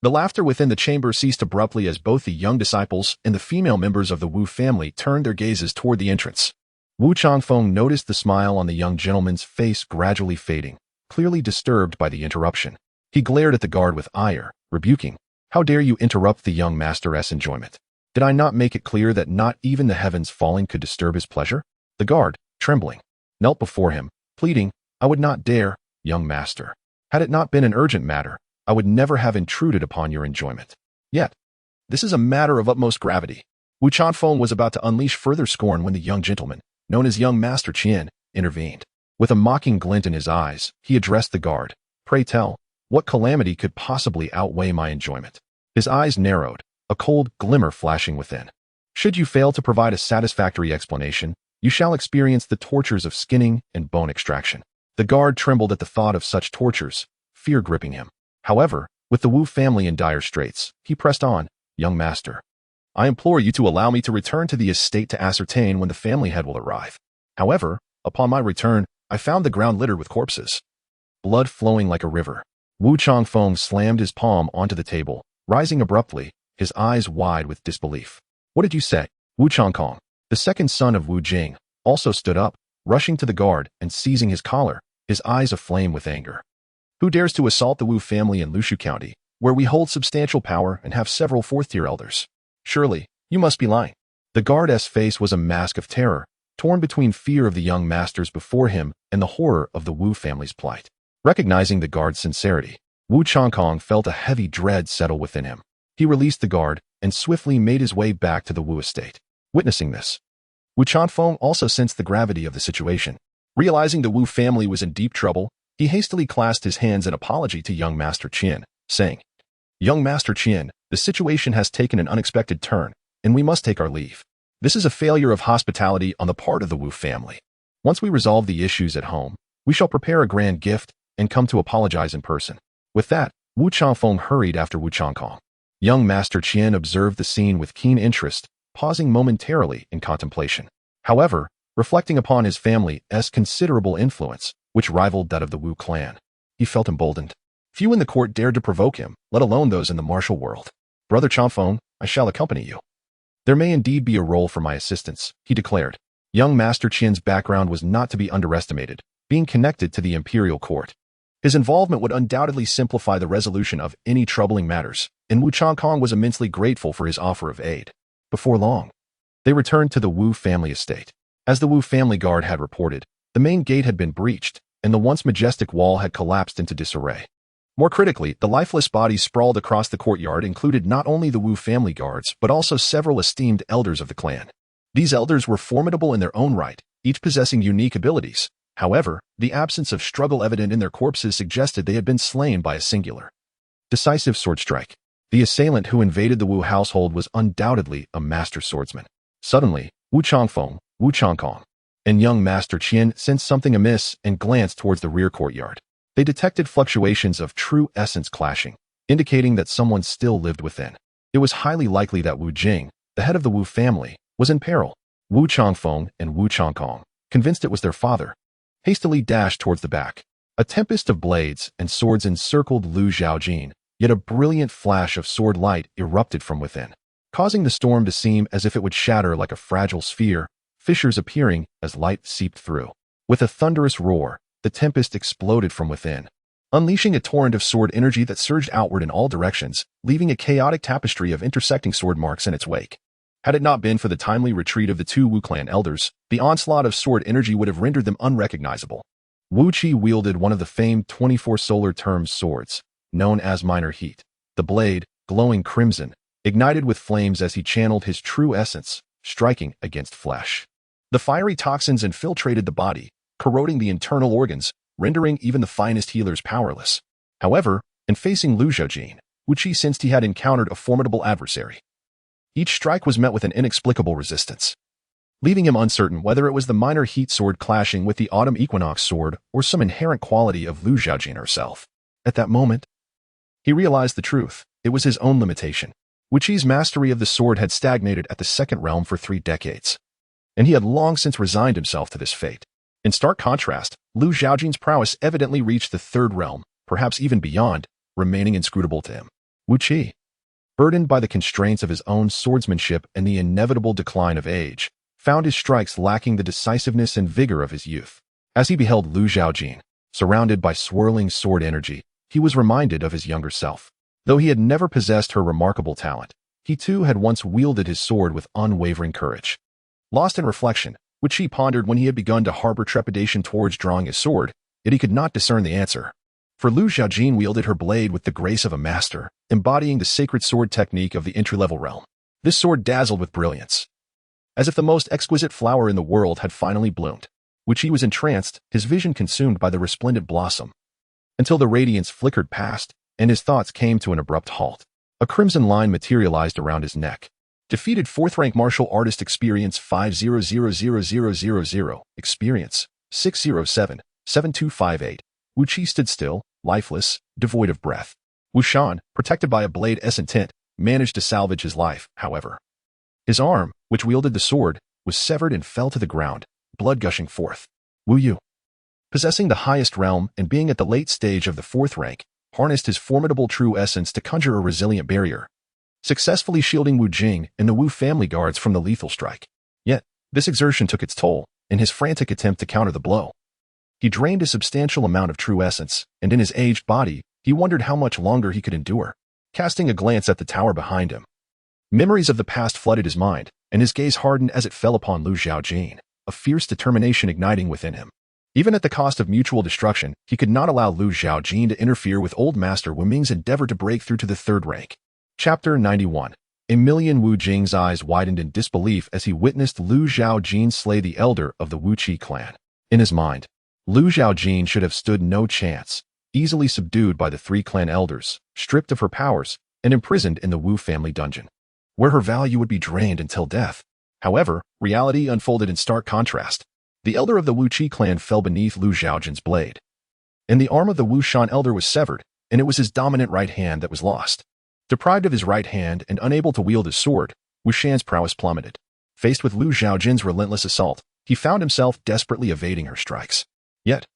The laughter within the chamber ceased abruptly as both the young disciples and the female members of the Wu family turned their gazes toward the entrance. Wu Changfeng noticed the smile on the young gentleman's face gradually fading, clearly disturbed by the interruption. He glared at the guard with ire, rebuking, "How dare you interrupt the young master's enjoyment? Did I not make it clear that not even the heavens falling could disturb his pleasure?" The guard, trembling, knelt before him, pleading, "I would not dare, young master. Had it not been an urgent matter, I would never have intruded upon your enjoyment. Yet, this is a matter of utmost gravity." Wu Changfeng was about to unleash further scorn when the young gentleman, known as young Master Qian, intervened. With a mocking glint in his eyes, he addressed the guard, "Pray tell, what calamity could possibly outweigh my enjoyment?" His eyes narrowed, a cold glimmer flashing within. "Should you fail to provide a satisfactory explanation, you shall experience the tortures of skinning and bone extraction." The guard trembled at the thought of such tortures, fear gripping him. However, with the Wu family in dire straits, he pressed on, "Young master, I implore you to allow me to return to the estate to ascertain when the family head will arrive." However, upon my return, I found the ground littered with corpses, blood flowing like a river. Wu Changfeng slammed his palm onto the table, rising abruptly, his eyes wide with disbelief. "What did you say?" Wu Changfeng, the second son of Wu Jing, also stood up, rushing to the guard and seizing his collar, his eyes aflame with anger. "Who dares to assault the Wu family in Lushu County, where we hold substantial power and have several fourth-tier elders? Surely, you must be lying." The guard's face was a mask of terror, torn between fear of the young masters before him and the horror of the Wu family's plight. Recognizing the guard's sincerity, Wu Changfeng felt a heavy dread settle within him. He released the guard and swiftly made his way back to the Wu estate. Witnessing this, Wu Changfeng also sensed the gravity of the situation. Realizing the Wu family was in deep trouble, he hastily clasped his hands in apology to young Master Qian, saying, "Young Master Qian, the situation has taken an unexpected turn, and we must take our leave. This is a failure of hospitality on the part of the Wu family. Once we resolve the issues at home, we shall prepare a grand gift and come to apologize in person." With that, Wu Changfeng hurried after Wu Changfeng. Young Master Qian observed the scene with keen interest, pausing momentarily in contemplation. However, reflecting upon his family's considerable influence, which rivaled that of the Wu clan, he felt emboldened. Few in the court dared to provoke him, let alone those in the martial world. "Brother Changfeng, I shall accompany you. There may indeed be a role for my assistance," he declared. Young Master Qian's background was not to be underestimated, being connected to the imperial court. His involvement would undoubtedly simplify the resolution of any troubling matters, and Wu Changfeng was immensely grateful for his offer of aid. Before long, they returned to the Wu family estate. As the Wu family guard had reported, the main gate had been breached, and the once majestic wall had collapsed into disarray. More critically, the lifeless bodies sprawled across the courtyard included not only the Wu family guards, but also several esteemed elders of the clan. These elders were formidable in their own right, each possessing unique abilities. However, the absence of struggle evident in their corpses suggested they had been slain by a singular, decisive sword strike. The assailant who invaded the Wu household was undoubtedly a master swordsman. Suddenly, Wu Changfeng, Wu Changfeng, and young Master Qian sensed something amiss and glanced towards the rear courtyard. They detected fluctuations of true essence clashing, indicating that someone still lived within. It was highly likely that Wu Jing, the head of the Wu family, was in peril. Wu Changfeng and Wu Changfeng, convinced it was their father, hastily dashed towards the back. A tempest of blades and swords encircled Lu Zhaojin, yet a brilliant flash of sword light erupted from within, causing the storm to seem as if it would shatter like a fragile sphere, fissures appearing as light seeped through. With a thunderous roar, the tempest exploded from within, unleashing a torrent of sword energy that surged outward in all directions, leaving a chaotic tapestry of intersecting sword marks in its wake. Had it not been for the timely retreat of the two Wu clan elders, the onslaught of sword energy would have rendered them unrecognizable. Wu Qi wielded one of the famed 24 solar terms swords, known as Minor Heat. The blade, glowing crimson, ignited with flames as he channeled his true essence, striking against flesh. The fiery toxins infiltrated the body, corroding the internal organs, rendering even the finest healers powerless. However, in facing Zhaojin, Wu Qi sensed he had encountered a formidable adversary. Each strike was met with an inexplicable resistance, leaving him uncertain whether it was the Minor Heat sword clashing with the Autumn Equinox sword or some inherent quality of Zhaojin herself. At that moment, he realized the truth. It was his own limitation. Wu Qi's mastery of the sword had stagnated at the second realm for 3 decades, and he had long since resigned himself to this fate. In stark contrast, Zhaojin's prowess evidently reached the third realm, perhaps even beyond, remaining inscrutable to him. Wu Qi, burdened by the constraints of his own swordsmanship and the inevitable decline of age, found his strikes lacking the decisiveness and vigor of his youth. As he beheld Zhaojin, surrounded by swirling sword energy, he was reminded of his younger self. Though he had never possessed her remarkable talent, he too had once wielded his sword with unwavering courage. Lost in reflection, which he pondered when he had begun to harbor trepidation towards drawing his sword, yet he could not discern the answer. For Zhaojin wielded her blade with the grace of a master, embodying the sacred sword technique of the entry-level realm. This sword dazzled with brilliance, as if the most exquisite flower in the world had finally bloomed. Wu Qi was entranced, his vision consumed by the resplendent blossom, until the radiance flickered past, and his thoughts came to an abrupt halt. A crimson line materialized around his neck. Defeated 4th-rank martial artist experience 5000000, experience 6077258. Wu Qi stood still, lifeless, devoid of breath. Qishan, protected by a blade intent, managed to salvage his life, however. His arm, which wielded the sword, was severed and fell to the ground, blood gushing forth. Wu Yu, possessing the highest realm and being at the late stage of the 4th rank, harnessed his formidable true essence to conjure a resilient barrier, successfully shielding Wu Jing and the Wu family guards from the lethal strike. Yet, this exertion took its toll in his frantic attempt to counter the blow. He drained a substantial amount of true essence, and in his aged body, he wondered how much longer he could endure. Casting a glance at the tower behind him, memories of the past flooded his mind, and his gaze hardened as it fell upon Zhaojin, a fierce determination igniting within him. Even at the cost of mutual destruction, he could not allow Zhaojin to interfere with Old Master Wu Ming's endeavor to break through to the 3rd rank. Chapter 91. Wu Jing's eyes widened in disbelief as he witnessed Zhaojin slay the elder of the Wu Qi clan. In his mind, Zhaojin should have stood no chance, easily subdued by the 3 clan elders, stripped of her powers, and imprisoned in the Wu family dungeon, where her value would be drained until death. However, reality unfolded in stark contrast. The elder of the Wu Qi clan fell beneath Zhaojin's blade, and the arm of the Wu Shan elder was severed, and it was his dominant right hand that was lost. Deprived of his right hand and unable to wield his sword, Wu Shan's prowess plummeted. Faced with Zhaojin's relentless assault, he found himself desperately evading her strikes. Yet,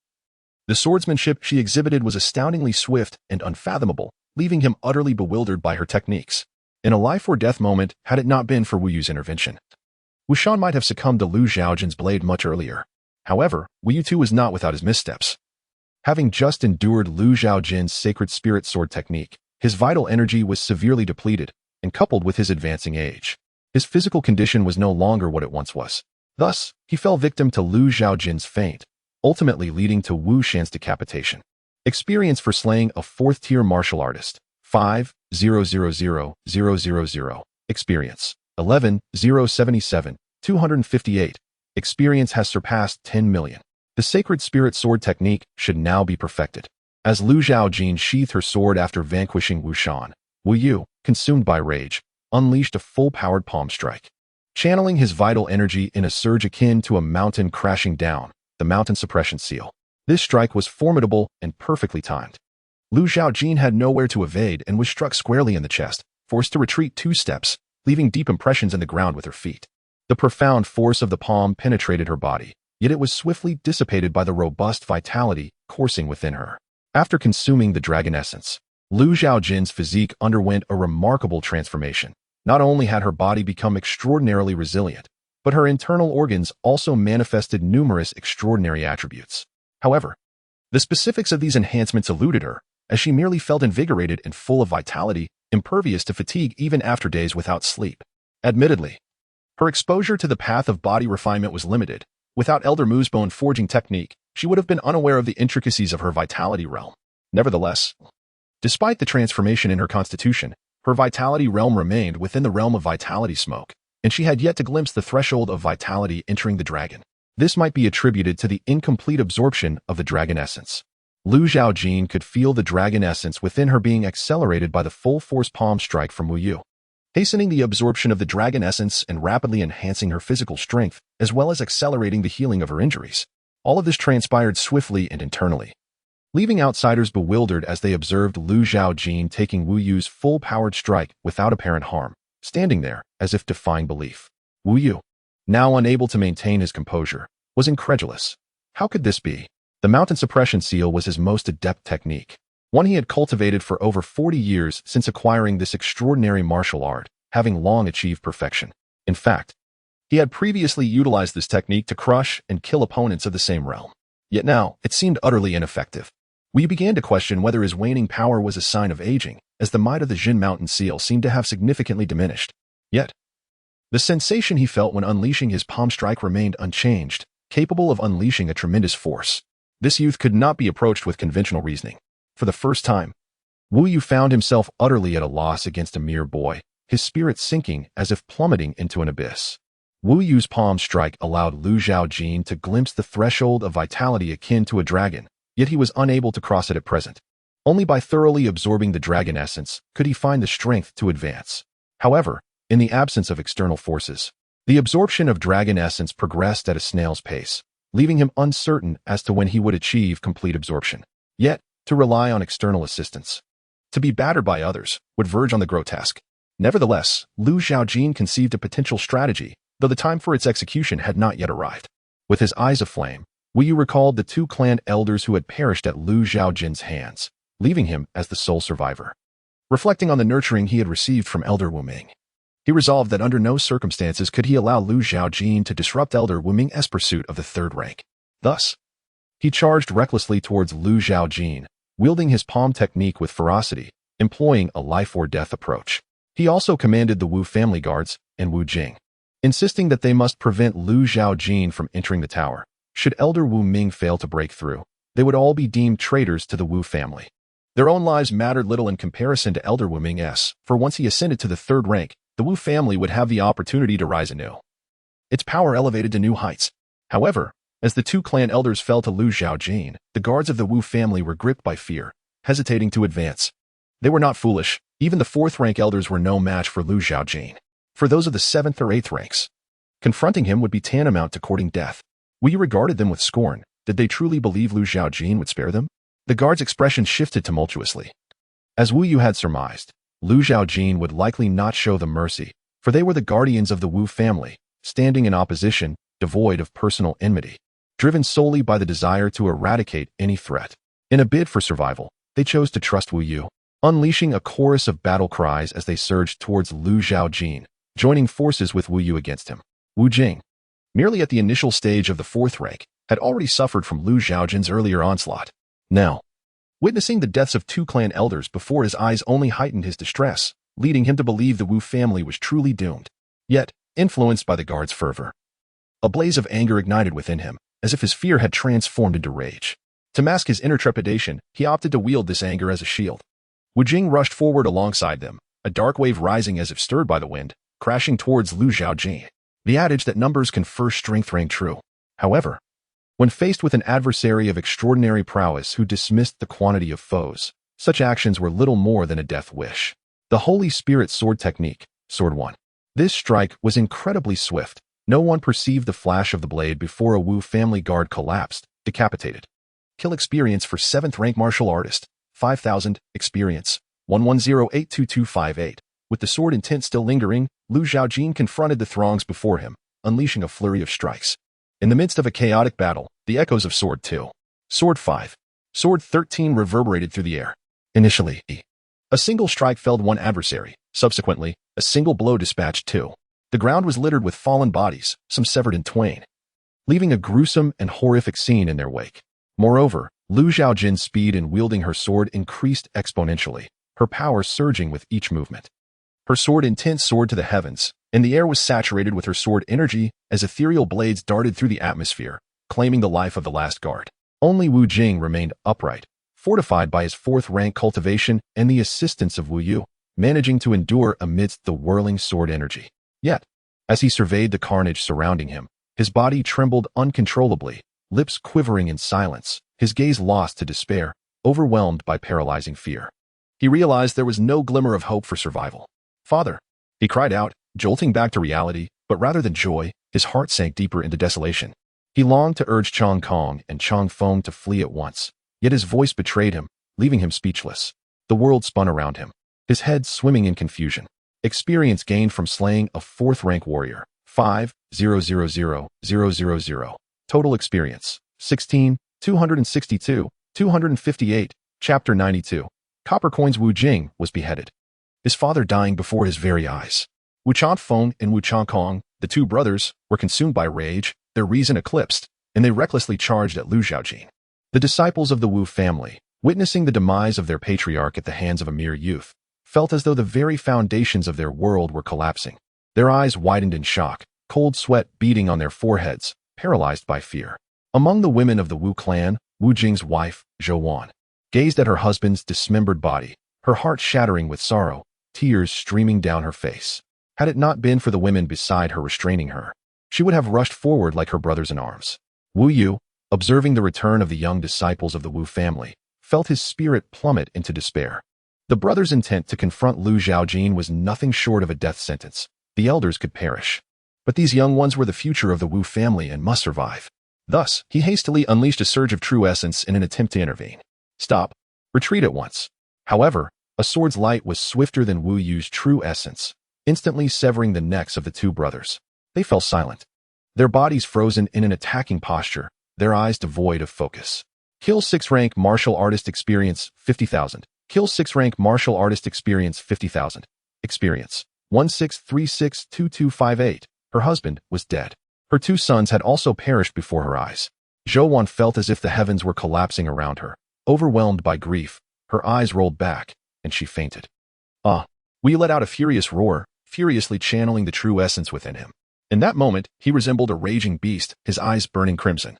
the swordsmanship she exhibited was astoundingly swift and unfathomable, leaving him utterly bewildered by her techniques. In a life-or-death moment, had it not been for Wu Yu's intervention, Wu Shan might have succumbed to Zhaojin's blade much earlier. However, Wu Yu too was not without his missteps. Having just endured Zhaojin's sacred spirit sword technique, his vital energy was severely depleted, and coupled with his advancing age, his physical condition was no longer what it once was. Thus, he fell victim to Zhaojin's feint, ultimately leading to Wu Shan's decapitation. Experience for slaying a 4th-tier martial artist. 5000000. Experience 11,077,258. Experience has surpassed 10 million. The sacred spirit sword technique should now be perfected. As Zhaojin sheathed her sword after vanquishing Wu Shan, Wu Yu, consumed by rage, unleashed a full-powered palm strike. Channeling his vital energy in a surge akin to a mountain crashing down, the mountain suppression seal. This strike was formidable and perfectly timed. Zhaojin had nowhere to evade and was struck squarely in the chest, forced to retreat 2 steps, leaving deep impressions in the ground with her feet. The profound force of the palm penetrated her body, yet it was swiftly dissipated by the robust vitality coursing within her. After consuming the dragon essence, Zhaojin's physique underwent a remarkable transformation. Not only had her body become extraordinarily resilient, but her internal organs also manifested numerous extraordinary attributes. However, the specifics of these enhancements eluded her, as she merely felt invigorated and full of vitality, impervious to fatigue even after days without sleep. Admittedly, Her exposure to the path of body refinement was limited. Without Elder Mu's bone forging technique, she would have been unaware of the intricacies of her vitality realm. Nevertheless, despite the transformation in her constitution, her vitality realm remained within the realm of vitality smoke, and she had yet to glimpse the threshold of vitality entering the dragon. This might be attributed to the incomplete absorption of the dragon essence. Zhaojin could feel the dragon essence within her being accelerated by the full-force palm strike from Wu Yu, hastening the absorption of the dragon essence and rapidly enhancing her physical strength, as well as accelerating the healing of her injuries. All of this transpired swiftly and internally, leaving outsiders bewildered as they observed Zhaojin taking Wu Yu's full-powered strike without apparent harm, standing there as if defying belief. Wu Yu, now unable to maintain his composure, was incredulous. How could this be? The mountain suppression seal was his most adept technique, one he had cultivated for over 40 years since acquiring this extraordinary martial art, having long achieved perfection. In fact, he had previously utilized this technique to crush and kill opponents of the same realm. Yet now, it seemed utterly ineffective. We began to question whether his waning power was a sign of aging, as the might of the Jin mountain seal seemed to have significantly diminished. Yet, the sensation he felt when unleashing his palm strike remained unchanged, capable of unleashing a tremendous force. This youth could not be approached with conventional reasoning. For the first time, Wu Yu found himself utterly at a loss against a mere boy, his spirit sinking as if plummeting into an abyss. Wu Yu's palm strike allowed Zhaojin to glimpse the threshold of vitality akin to a dragon, yet he was unable to cross it at present. Only by thoroughly absorbing the dragon essence could he find the strength to advance. However, in the absence of external forces, the absorption of dragon essence progressed at a snail's pace, leaving him uncertain as to when he would achieve complete absorption. Yet, to rely on external assistance, to be battered by others, would verge on the grotesque. Nevertheless, Zhaojin conceived a potential strategy, though the time for its execution had not yet arrived. With his eyes aflame, Wu Yu recalled the two clan elders who had perished at Zhaojin's hands, leaving him as the sole survivor. Reflecting on the nurturing he had received from Elder Looming, he resolved that under no circumstances could he allow Zhaojin to disrupt Elder Looming's pursuit of the third rank. Thus, he charged recklessly towards Zhaojin, wielding his palm technique with ferocity, employing a life-or-death approach. He also commanded the Wu family guards and Wu Jing, insisting that they must prevent Zhaojin from entering the tower. Should Elder Wu Ming fail to break through, they would all be deemed traitors to the Wu family. Their own lives mattered little in comparison to Elder Wu Ming's, for once he ascended to the third rank, the Wu family would have the opportunity to rise anew, its power elevated to new heights. However, as the two clan elders fell to Zhaojin, the guards of the Wu family were gripped by fear, hesitating to advance. They were not foolish. Even the fourth-rank elders were no match for Zhaojin. For those of the 7th or 8th ranks, confronting him would be tantamount to courting death. Wu Yu regarded them with scorn. Did they truly believe Zhaojin would spare them? The guard's expression shifted tumultuously. As Wu Yu had surmised, Zhaojin would likely not show them mercy, for they were the guardians of the Wu family, standing in opposition, devoid of personal enmity, driven solely by the desire to eradicate any threat. In a bid for survival, they chose to trust Wu Yu, unleashing a chorus of battle cries as they surged towards Zhaojin, joining forces with Wu Yu against him. Wu Jing, merely at the initial stage of the 4th rank, had already suffered from Zhaojin's earlier onslaught. Now, witnessing the deaths of two clan elders before his eyes only heightened his distress, leading him to believe the Wu family was truly doomed. Yet, influenced by the guard's fervor, a blaze of anger ignited within him, as if his fear had transformed into rage. To mask his inner trepidation, he opted to wield this anger as a shield. Wu Jing rushed forward alongside them, a dark wave rising as if stirred by the wind, crashing towards Zhaojin. The adage that numbers confer strength rang true. However, when faced with an adversary of extraordinary prowess who dismissed the quantity of foes, such actions were little more than a death wish. The Holy Spirit Sword Technique, Sword 1. This strike was incredibly swift. No one perceived the flash of the blade before a Wu family guard collapsed, decapitated. Kill experience for 7th rank martial artist, 5,000, experience, 110-82258. With the sword intent still lingering, Zhaojin confronted the throngs before him, unleashing a flurry of strikes. In the midst of a chaotic battle, the echoes of Sword 2, Sword 5, Sword 13 reverberated through the air. Initially, a single strike felled one adversary. Subsequently, a single blow dispatched two. The ground was littered with fallen bodies, some severed in twain, leaving a gruesome and horrific scene in their wake. Moreover, Zhaojin's speed in wielding her sword increased exponentially, her power surging with each movement. Her sword intent soared to the heavens, and the air was saturated with her sword energy as ethereal blades darted through the atmosphere, claiming the life of the last guard. Only Wu Jing remained upright, fortified by his fourth-rank cultivation and the assistance of Wu Yu, managing to endure amidst the whirling sword energy. Yet, as he surveyed the carnage surrounding him, his body trembled uncontrollably, lips quivering in silence, his gaze lost to despair, overwhelmed by paralyzing fear. He realized there was no glimmer of hope for survival. "Father!" he cried out, jolting back to reality, but rather than joy, his heart sank deeper into desolation. He longed to urge Chong Kong and Chong Feng to flee at once, yet his voice betrayed him, leaving him speechless. The world spun around him, his head swimming in confusion. Experience gained from slaying a fourth-rank warrior, 5,000,000. Total experience, 16,262, 258. Chapter 92. Copper Coins. Wu Jing was beheaded, his father dying before his very eyes. Wu Changfeng and Wu Changkong, the two brothers, were consumed by rage, their reason eclipsed, and they recklessly charged at Lu Zhaojin. The disciples of the Wu family, witnessing the demise of their patriarch at the hands of a mere youth, felt as though the very foundations of their world were collapsing. Their eyes widened in shock, cold sweat beating on their foreheads, paralyzed by fear. Among the women of the Wu clan, Wu Jing's wife, Zhaojin, gazed at her husband's dismembered body, her heart shattering with sorrow, tears streaming down her face. Had it not been for the women beside her restraining her, she would have rushed forward like her brothers in arms. Wu Yu, observing the return of the young disciples of the Wu family, felt his spirit plummet into despair. The brothers' intent to confront Lu Zhaojin was nothing short of a death sentence. The elders could perish. But these young ones were the future of the Wu family and must survive. Thus, he hastily unleashed a surge of true essence in an attempt to intervene. "Stop. Retreat at once." However, a sword's light was swifter than Wu Yu's true essence, instantly severing the necks of the two brothers. They fell silent, their bodies frozen in an attacking posture, their eyes devoid of focus. Kill 6-rank martial artist experience 50,000. Kill 6-rank martial artist experience 50,000. Experience 16362258. Her husband was dead. Her two sons had also perished before her eyes. Zhaojin felt as if the heavens were collapsing around her. Overwhelmed by grief, her eyes rolled back, and she fainted. Wu let out a furious roar, furiously channeling the true essence within him. In that moment, he resembled a raging beast, his eyes burning crimson.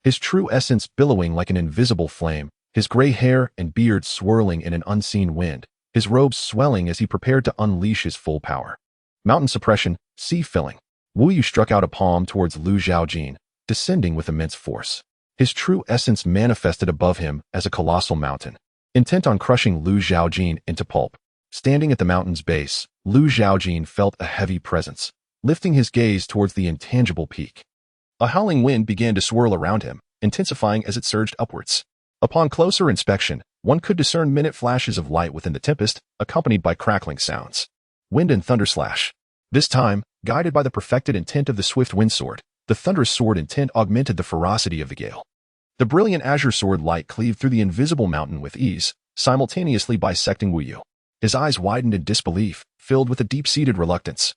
His true essence billowing like an invisible flame, his gray hair and beard swirling in an unseen wind, his robes swelling as he prepared to unleash his full power. Mountain suppression, sea filling. Wu Yu struck out a palm towards Lu Zhaojin, descending with immense force. His true essence manifested above him as a colossal mountain, intent on crushing Lu Zhaojin into pulp. Standing at the mountain's base, Lu Zhaojin felt a heavy presence, lifting his gaze towards the intangible peak. A howling wind began to swirl around him, intensifying as it surged upwards. Upon closer inspection, one could discern minute flashes of light within the tempest, accompanied by crackling sounds. Wind and thunder slash. This time, guided by the perfected intent of the swift wind sword, the thunderous sword intent augmented the ferocity of the gale. The brilliant azure sword light cleaved through the invisible mountain with ease, simultaneously bisecting Wu Yu. His eyes widened in disbelief, filled with a deep-seated reluctance.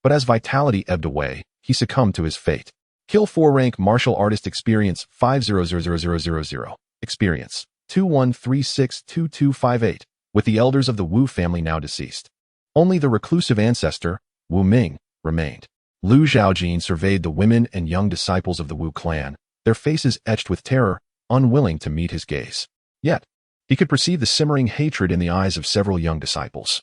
But as vitality ebbed away, he succumbed to his fate. Kill 4-rank martial artist experience 5,000,000. Experience 21362258, with the elders of the Wu family now deceased. Only the reclusive ancestor, Wu Ming, remained. Lu Zhaojin surveyed the women and young disciples of the Wu clan, their faces etched with terror, unwilling to meet his gaze. Yet, he could perceive the simmering hatred in the eyes of several young disciples.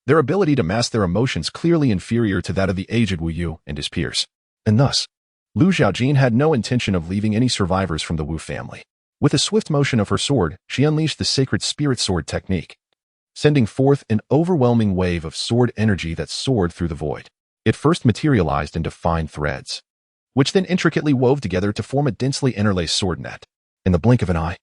Their ability to mask their emotions clearly inferior to that of the aged Wu Yu and his peers. And thus, Lu Zhaojin had no intention of leaving any survivors from the Wu family. With a swift motion of her sword, she unleashed the sacred spirit sword technique, sending forth an overwhelming wave of sword energy that soared through the void. It first materialized into fine threads, which then intricately wove together to form a densely interlaced sword net. In the blink of an eye,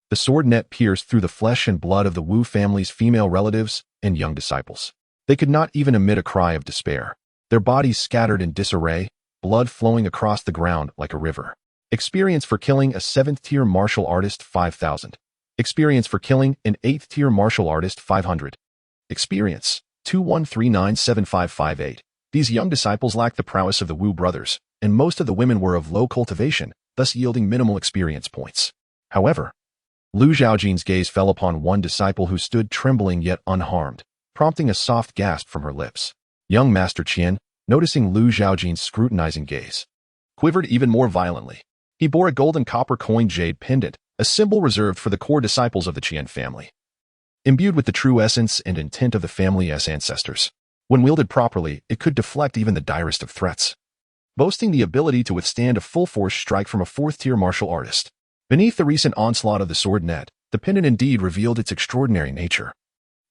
the sword net pierced through the flesh and blood of the Wu family's female relatives and young disciples. They could not even emit a cry of despair. Their bodies scattered in disarray, blood flowing across the ground like a river. Experience for killing a 7th-tier martial artist 5,000. Experience for killing an 8th-tier martial artist 500. Experience 21397558. These young disciples lacked the prowess of the Wu brothers, and most of the women were of low cultivation, thus yielding minimal experience points. However, Lu Zhaojin's gaze fell upon one disciple who stood trembling yet unharmed, prompting a soft gasp from her lips. Young Master Qian, noticing Lu Zhaojin's scrutinizing gaze, quivered even more violently. He bore a golden copper coin jade pendant, a symbol reserved for the core disciples of the Qian family, imbued with the true essence and intent of the family's ancestors. When wielded properly, it could deflect even the direst of threats, boasting the ability to withstand a full-force strike from a fourth-tier martial artist. Beneath the recent onslaught of the sword net, the pendant indeed revealed its extraordinary nature.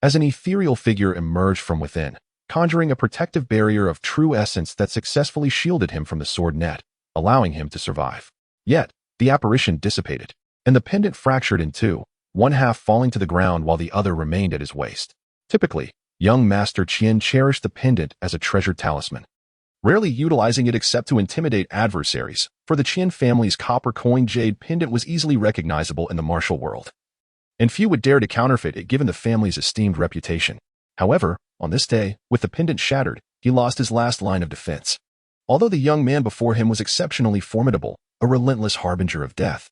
As an ethereal figure emerged from within, conjuring a protective barrier of true essence that successfully shielded him from the sword net, allowing him to survive. Yet, the apparition dissipated, and the pendant fractured in two, one half falling to the ground while the other remained at his waist. Typically, young Master Qian cherished the pendant as a treasured talisman, rarely utilizing it except to intimidate adversaries, for the Qian family's copper coin jade pendant was easily recognizable in the martial world, and few would dare to counterfeit it given the family's esteemed reputation. However, on this day, with the pendant shattered, he lost his last line of defense. Although the young man before him was exceptionally formidable, a relentless harbinger of death,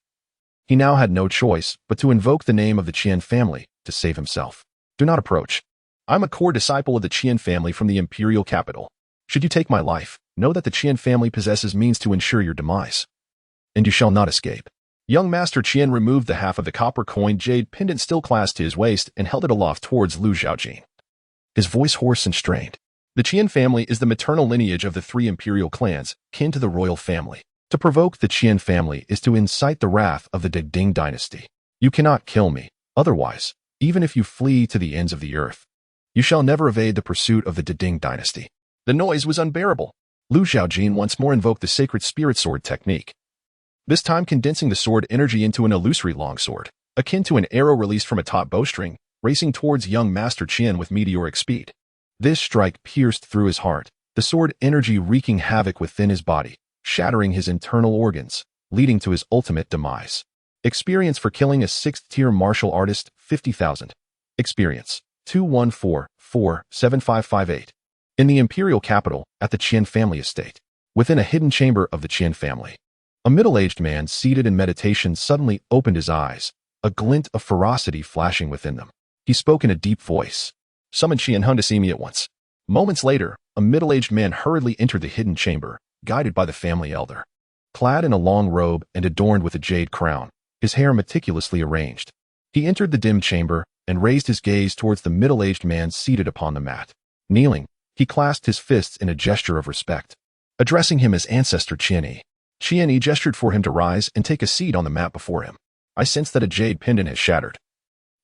he now had no choice but to invoke the name of the Qian family to save himself. Do not approach. I'm a core disciple of the Qian family from the imperial capital. Should you take my life, know that the Qian family possesses means to ensure your demise, and you shall not escape. Young Master Qian removed the half of the copper coin jade pendant still clasped to his waist and held it aloft towards Lu Zhaojin, his voice hoarse and strained. The Qian family is the maternal lineage of the three imperial clans, kin to the royal family. To provoke the Qian family is to incite the wrath of the Great Ding Dynasty. You cannot kill me, otherwise, even if you flee to the ends of the earth, you shall never evade the pursuit of the Great Ding Dynasty. The noise was unbearable. Lu Zhaojin once more invoked the sacred spirit sword technique, this time condensing the sword energy into an illusory longsword, akin to an arrow released from a taut bowstring, racing towards young Master Qian with meteoric speed. This strike pierced through his heart, the sword energy wreaking havoc within his body, shattering his internal organs, leading to his ultimate demise. Experience for killing a 6th-tier martial artist, 50,000. Experience, 21447558. In the imperial capital, at the Qian family estate, within a hidden chamber of the Qian family, a middle-aged man seated in meditation suddenly opened his eyes, a glint of ferocity flashing within them. He spoke in a deep voice. Summon Qian Hun to see me at once. Moments later, a middle-aged man hurriedly entered the hidden chamber, guided by the family elder. Clad in a long robe and adorned with a jade crown, his hair meticulously arranged, he entered the dim chamber and raised his gaze towards the middle-aged man seated upon the mat. Kneeling, he clasped his fists in a gesture of respect. Addressing him as ancestor Qian Yi gestured for him to rise and take a seat on the mat before him. I sense that a jade pendant has shattered,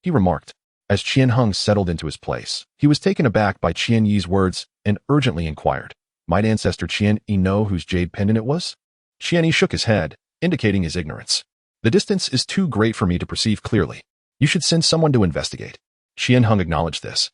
he remarked. As Qian Hung settled into his place, he was taken aback by Qian Yi's words and urgently inquired, might ancestor Qian Yi know whose jade pendant it was? Qian Yi shook his head, indicating his ignorance. The distance is too great for me to perceive clearly. You should send someone to investigate. Qian Hung acknowledged this.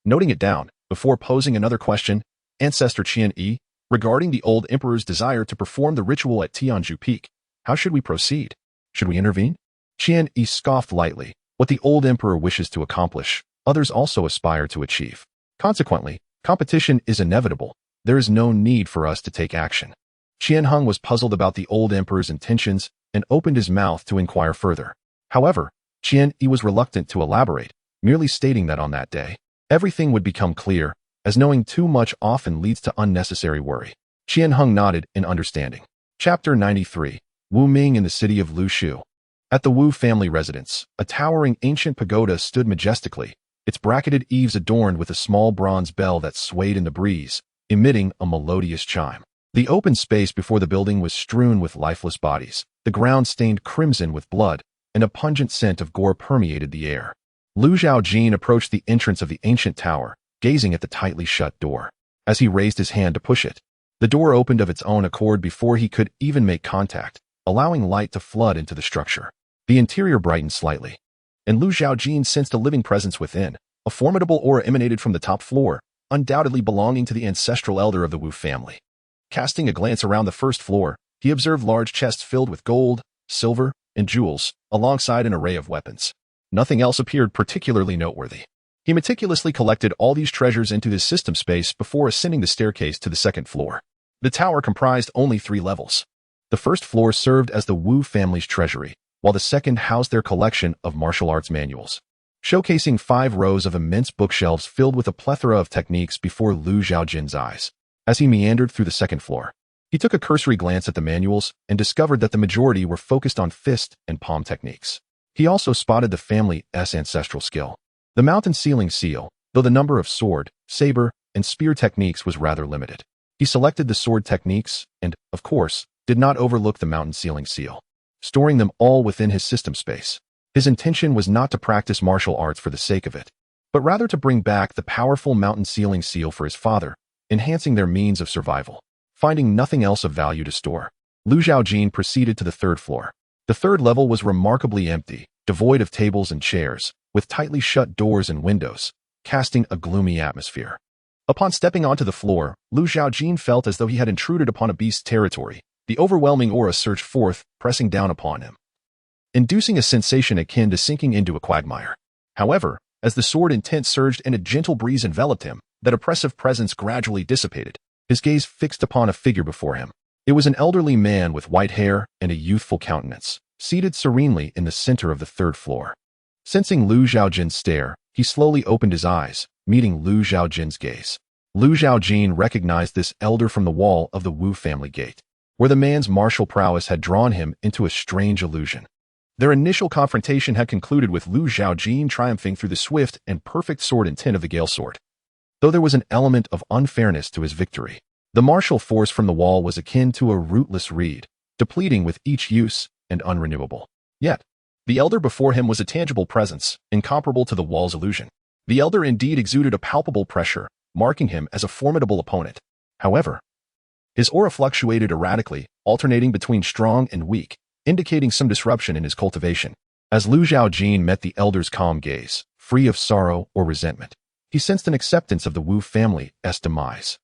Noting it down, before posing another question, ancestor Qian Yi, regarding the old emperor's desire to perform the ritual at Tianzhu Peak, how should we proceed? Should we intervene? Qian Yi scoffed lightly. What the old emperor wishes to accomplish, others also aspire to achieve. Consequently, competition is inevitable. There is no need for us to take action. Qian Hung was puzzled about the old emperor's intentions and opened his mouth to inquire further. However, Qian Yi was reluctant to elaborate, merely stating that on that day, everything would become clear, as knowing too much often leads to unnecessary worry. Qian Hung nodded in understanding. Chapter 93. Wu Ming in the city of Lushu. At the Wu family residence, a towering ancient pagoda stood majestically, its bracketed eaves adorned with a small bronze bell that swayed in the breeze, emitting a melodious chime. The open space before the building was strewn with lifeless bodies, the ground stained crimson with blood, and a pungent scent of gore permeated the air. Lu Zhaojin approached the entrance of the ancient tower, gazing at the tightly shut door. As he raised his hand to push it, the door opened of its own accord before he could even make contact, allowing light to flood into the structure. The interior brightened slightly, and Lu Zhaojin sensed a living presence within. A formidable aura emanated from the top floor, undoubtedly belonging to the ancestral elder of the Wu family. Casting a glance around the first floor, he observed large chests filled with gold, silver, and jewels, alongside an array of weapons. Nothing else appeared particularly noteworthy. He meticulously collected all these treasures into his system space before ascending the staircase to the second floor. The tower comprised only 3 levels. The first floor served as the Wu family's treasury, while the second housed their collection of martial arts manuals. showcasing 5 rows of immense bookshelves filled with a plethora of techniques before Lu Zhaojin's eyes. As he meandered through the second floor, he took a cursory glance at the manuals and discovered that the majority were focused on fist and palm techniques. He also spotted the family's ancestral skill, the mountain sealing seal, though the number of sword, saber, and spear techniques was rather limited. He selected the sword techniques and, of course, did not overlook the mountain sealing seal, storing them all within his system space. His intention was not to practice martial arts for the sake of it, but rather to bring back the powerful mountain sealing seal for his father, enhancing their means of survival. Finding nothing else of value to store, Lu Zhaojin proceeded to the third floor. The third level was remarkably empty, devoid of tables and chairs, with tightly shut doors and windows, casting a gloomy atmosphere. Upon stepping onto the floor, Lu Zhaojin felt as though he had intruded upon a beast's territory. The overwhelming aura surged forth, pressing down upon him, inducing a sensation akin to sinking into a quagmire. However, as the sword intent surged and a gentle breeze enveloped him, that oppressive presence gradually dissipated, his gaze fixed upon a figure before him. It was an elderly man with white hair and a youthful countenance, seated serenely in the center of the third floor. Sensing Lu Zhaojin's stare, he slowly opened his eyes, meeting Lu Zhaojin's gaze. Lu Zhaojin recognized this elder from the wall of the Wu family gate, where the man's martial prowess had drawn him into a strange illusion. Their initial confrontation had concluded with Lu Zhaojin triumphing through the swift and perfect sword intent of the Gale Sword. Though there was an element of unfairness to his victory, the martial force from the wall was akin to a rootless reed, depleting with each use and unrenewable. Yet, the elder before him was a tangible presence, incomparable to the wall's illusion. The elder indeed exuded a palpable pressure, marking him as a formidable opponent. However, his aura fluctuated erratically, alternating between strong and weak, indicating some disruption in his cultivation. As Lu Zhaojin met the elder's calm gaze, free of sorrow or resentment, he sensed an acceptance of the Wu family's demise,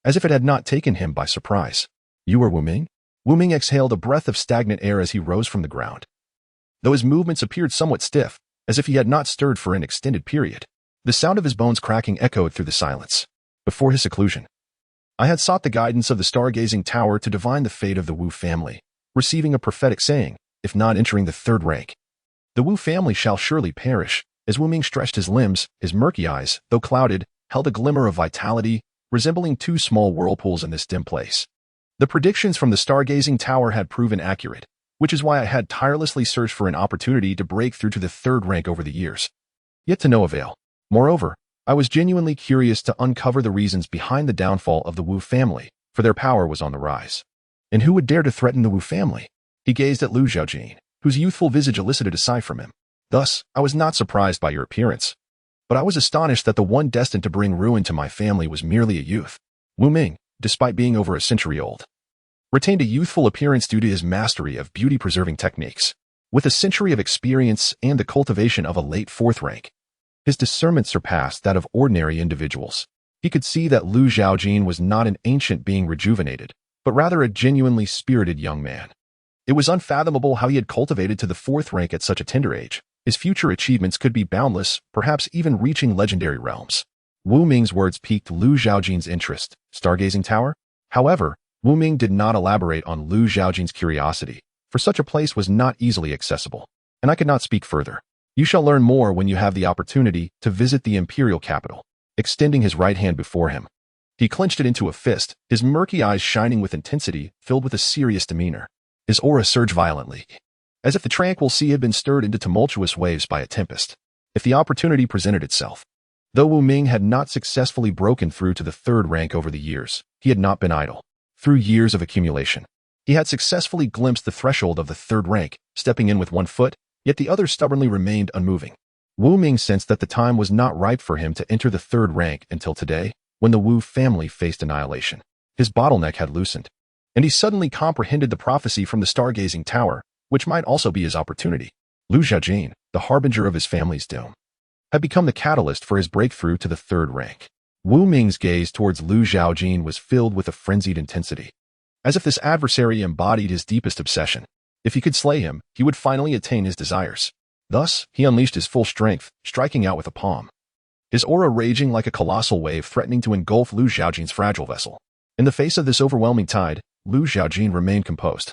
as if it had not taken him by surprise. "You are Wu Ming?" Wu Ming exhaled a breath of stagnant air as he rose from the ground, though his movements appeared somewhat stiff, as if he had not stirred for an extended period. The sound of his bones cracking echoed through the silence. Before his seclusion, I had sought the guidance of the stargazing tower to divine the fate of the Wu family, receiving a prophetic saying, if not entering the third rank, the Wu family shall surely perish. As Wu Ming stretched his limbs, his murky eyes, though clouded, held a glimmer of vitality, resembling 2 small whirlpools in this dim place. The predictions from the stargazing tower had proven accurate, which is why I had tirelessly searched for an opportunity to break through to the third rank over the years. Yet to no avail. Moreover, I was genuinely curious to uncover the reasons behind the downfall of the Wu family, for their power was on the rise. And who would dare to threaten the Wu family? He gazed at Lu Zhaojin, whose youthful visage elicited a sigh from him. Thus, I was not surprised by your appearance, but I was astonished that the one destined to bring ruin to my family was merely a youth. Wu Ming, despite being over a century old, retained a youthful appearance due to his mastery of beauty-preserving techniques. With a century of experience and the cultivation of a late 4th rank, his discernment surpassed that of ordinary individuals. He could see that Lu Zhaojin was not an ancient being rejuvenated, but rather a genuinely spirited young man. It was unfathomable how he had cultivated to the 4th rank at such a tender age. His future achievements could be boundless, perhaps even reaching legendary realms. Wu Ming's words piqued Lu Zhaojin's interest. Stargazing Tower? However, Wu Ming did not elaborate on Lu Zhaojin's curiosity, for such a place was not easily accessible, and I could not speak further. You shall learn more when you have the opportunity to visit the imperial capital. Extending his right hand before him, he clenched it into a fist, his murky eyes shining with intensity, filled with a serious demeanor. His aura surged violently, as if the tranquil sea had been stirred into tumultuous waves by a tempest. If the opportunity presented itself. Though Wu Ming had not successfully broken through to the 3rd rank over the years, he had not been idle. Through years of accumulation, he had successfully glimpsed the threshold of the 3rd rank, stepping in with one foot, yet the other stubbornly remained unmoving. Wu Ming sensed that the time was not ripe for him to enter the 3rd rank until today, when the Wu family faced annihilation. His bottleneck had loosened, and he suddenly comprehended the prophecy from the stargazing tower, which might also be his opportunity. Lu Zhaojin, the harbinger of his family's doom, had become the catalyst for his breakthrough to the 3rd rank. Wu Ming's gaze towards Lu Zhaojin was filled with a frenzied intensity, as if this adversary embodied his deepest obsession. If he could slay him, he would finally attain his desires. Thus, he unleashed his full strength, striking out with a palm, his aura raging like a colossal wave threatening to engulf Lu Zhaojin's fragile vessel. In the face of this overwhelming tide, Lu Zhaojin remained composed,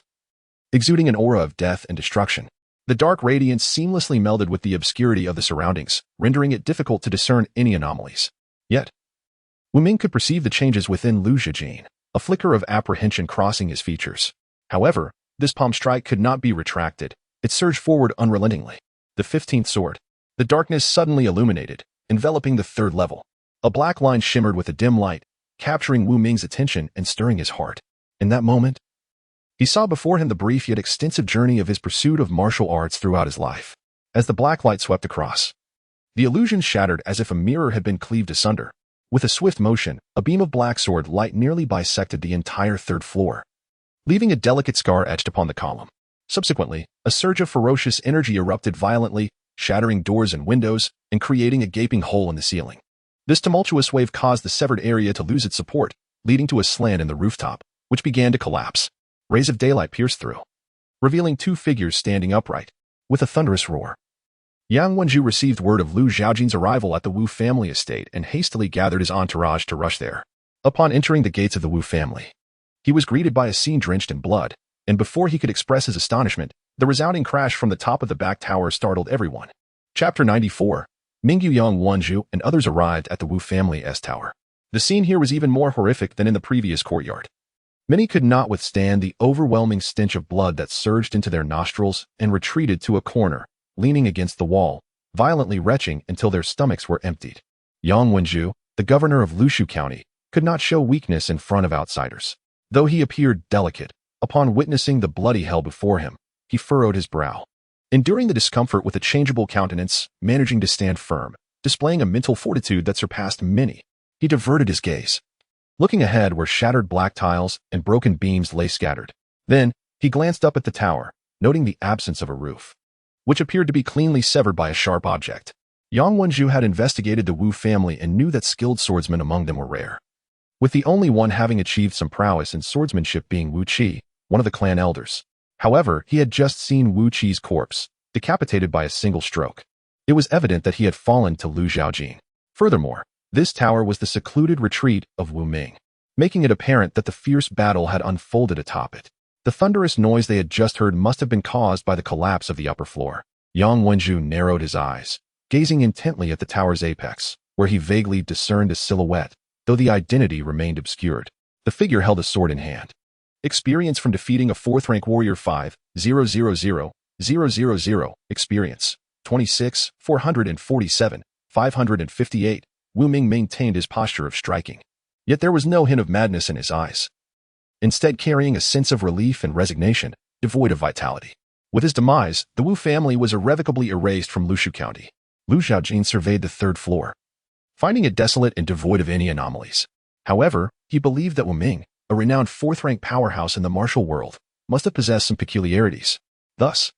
exuding an aura of death and destruction. The dark radiance seamlessly melded with the obscurity of the surroundings, rendering it difficult to discern any anomalies. Yet, Wu Ming could perceive the changes within Zhaojin, a flicker of apprehension crossing his features. However, this palm strike could not be retracted. It surged forward unrelentingly. The 15th sword. The darkness suddenly illuminated, enveloping the third level. A black line shimmered with a dim light, capturing Wu Ming's attention and stirring his heart. In that moment, he saw before him the brief yet extensive journey of his pursuit of martial arts throughout his life. As the black light swept across, the illusion shattered as if a mirror had been cleaved asunder. With a swift motion, a beam of black sword light nearly bisected the entire third floor, leaving a delicate scar etched upon the column. Subsequently, a surge of ferocious energy erupted violently, shattering doors and windows and creating a gaping hole in the ceiling. This tumultuous wave caused the severed area to lose its support, leading to a slant in the rooftop, which began to collapse. Rays of daylight pierced through, revealing two figures standing upright. With a thunderous roar, Yang Wenju received word of Lu Zhaojin's arrival at the Wu family estate and hastily gathered his entourage to rush there. Upon entering the gates of the Wu family, he was greeted by a scene drenched in blood, and before he could express his astonishment, the resounding crash from the top of the back tower startled everyone. Chapter 94. Mingyu Yang Wenju and others arrived at the Wu family's tower. The scene here was even more horrific than in the previous courtyard. Many could not withstand the overwhelming stench of blood that surged into their nostrils and retreated to a corner, leaning against the wall, violently retching until their stomachs were emptied. Yang Wenju, the governor of Lushu County, could not show weakness in front of outsiders. Though he appeared delicate, upon witnessing the bloody hell before him, he furrowed his brow, enduring the discomfort with a changeable countenance, managing to stand firm, displaying a mental fortitude that surpassed many. He diverted his gaze, looking ahead where shattered black tiles and broken beams lay scattered. Then, he glanced up at the tower, noting the absence of a roof, which appeared to be cleanly severed by a sharp object. Yang Wenju had investigated the Wu family and knew that skilled swordsmen among them were rare, with the only one having achieved some prowess in swordsmanship being Wu Qi, one of the clan elders. However, he had just seen Wu Qi's corpse, decapitated by a single stroke. It was evident that he had fallen to Lu Zhaojin. Furthermore, this tower was the secluded retreat of Wu Ming, making it apparent that the fierce battle had unfolded atop it. The thunderous noise they had just heard must have been caused by the collapse of the upper floor. Yang Wenju narrowed his eyes, gazing intently at the tower's apex, where he vaguely discerned a silhouette, though the identity remained obscured. The figure held a sword in hand. Experience from defeating a 4th-rank warrior 5,000,000. Experience 26, 447, 558. Wu Ming maintained his posture of striking. Yet there was no hint of madness in his eyes, instead carrying a sense of relief and resignation, devoid of vitality. With his demise, the Wu family was irrevocably erased from Lushu County. Lu Zhaojin surveyed the third floor, finding it desolate and devoid of any anomalies. However, he believed that Wu Ming, a renowned 4th-rank powerhouse in the martial world, must have possessed some peculiarities. Thus,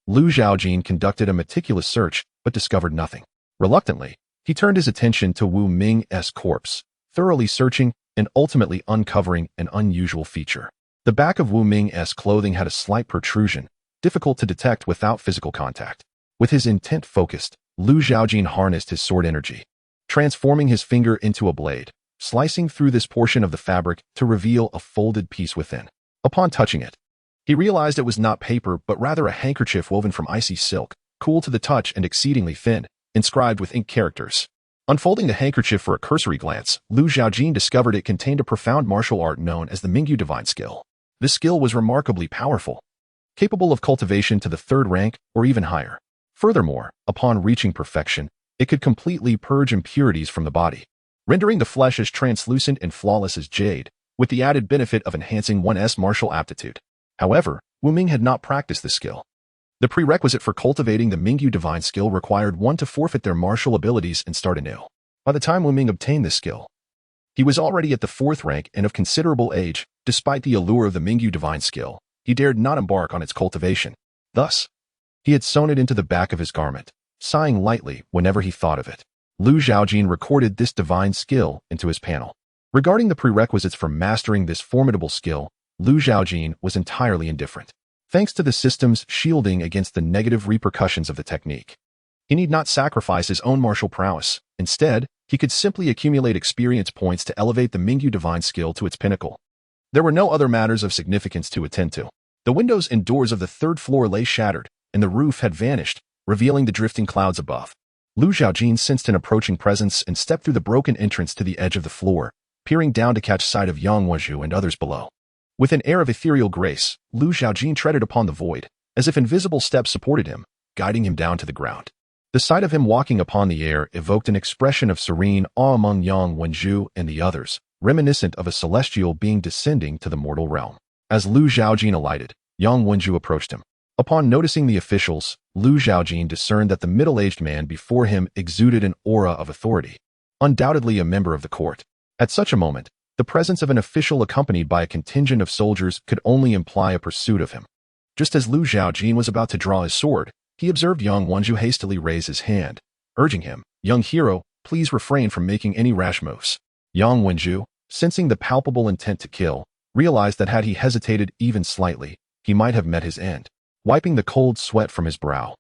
Lu Zhaojin conducted a meticulous search, but discovered nothing. Reluctantly, he turned his attention to Wu Ming's corpse, thoroughly searching and ultimately uncovering an unusual feature. The back of Wu Ming's clothing had a slight protrusion, difficult to detect without physical contact. With his intent focused, Lu Zhaojin harnessed his sword energy, transforming his finger into a blade, slicing through this portion of the fabric to reveal a folded piece within. Upon touching it, he realized it was not paper but rather a handkerchief woven from icy silk, cool to the touch and exceedingly thin, inscribed with ink characters. Unfolding the handkerchief for a cursory glance, Lu Zhaojin discovered it contained a profound martial art known as the Mingyu Divine Skill. This skill was remarkably powerful, capable of cultivation to the 3rd rank or even higher. Furthermore, upon reaching perfection, it could completely purge impurities from the body, rendering the flesh as translucent and flawless as jade, with the added benefit of enhancing one's martial aptitude. However, Wu Ming had not practiced this skill. The prerequisite for cultivating the Mingyu Divine Skill required one to forfeit their martial abilities and start anew. By the time Wu Ming obtained this skill, he was already at the 4th rank and of considerable age. Despite the allure of the Mingyu Divine Skill, he dared not embark on its cultivation. Thus, he had sewn it into the back of his garment, sighing lightly whenever he thought of it. Lu Zhaojin recorded this divine skill into his panel. Regarding the prerequisites for mastering this formidable skill, Lu Zhaojin was entirely indifferent. Thanks to the system's shielding against the negative repercussions of the technique, he need not sacrifice his own martial prowess. Instead, he could simply accumulate experience points to elevate the Mingyu Divine Skill to its pinnacle. There were no other matters of significance to attend to. The windows and doors of the 3rd floor lay shattered, and the roof had vanished, revealing the drifting clouds above. Zhaojin sensed an approaching presence and stepped through the broken entrance to the edge of the floor, peering down to catch sight of Yang Wenju and others below. With an air of ethereal grace, Zhaojin treaded upon the void, as if invisible steps supported him, guiding him down to the ground. The sight of him walking upon the air evoked an expression of serene awe among Yang Wenju and the others, reminiscent of a celestial being descending to the mortal realm. As Zhaojin alighted, Yang Wenju approached him. Upon noticing the officials, Zhaojin discerned that the middle-aged man before him exuded an aura of authority, undoubtedly a member of the court. At such a moment, the presence of an official accompanied by a contingent of soldiers could only imply a pursuit of him. Just as Zhaojin was about to draw his sword, he observed Yang Wenju hastily raise his hand, urging him, "Young hero, please refrain from making any rash moves." Yang Wenju, sensing the palpable intent to kill, realized that had he hesitated even slightly, he might have met his end. Wiping the cold sweat from his brow,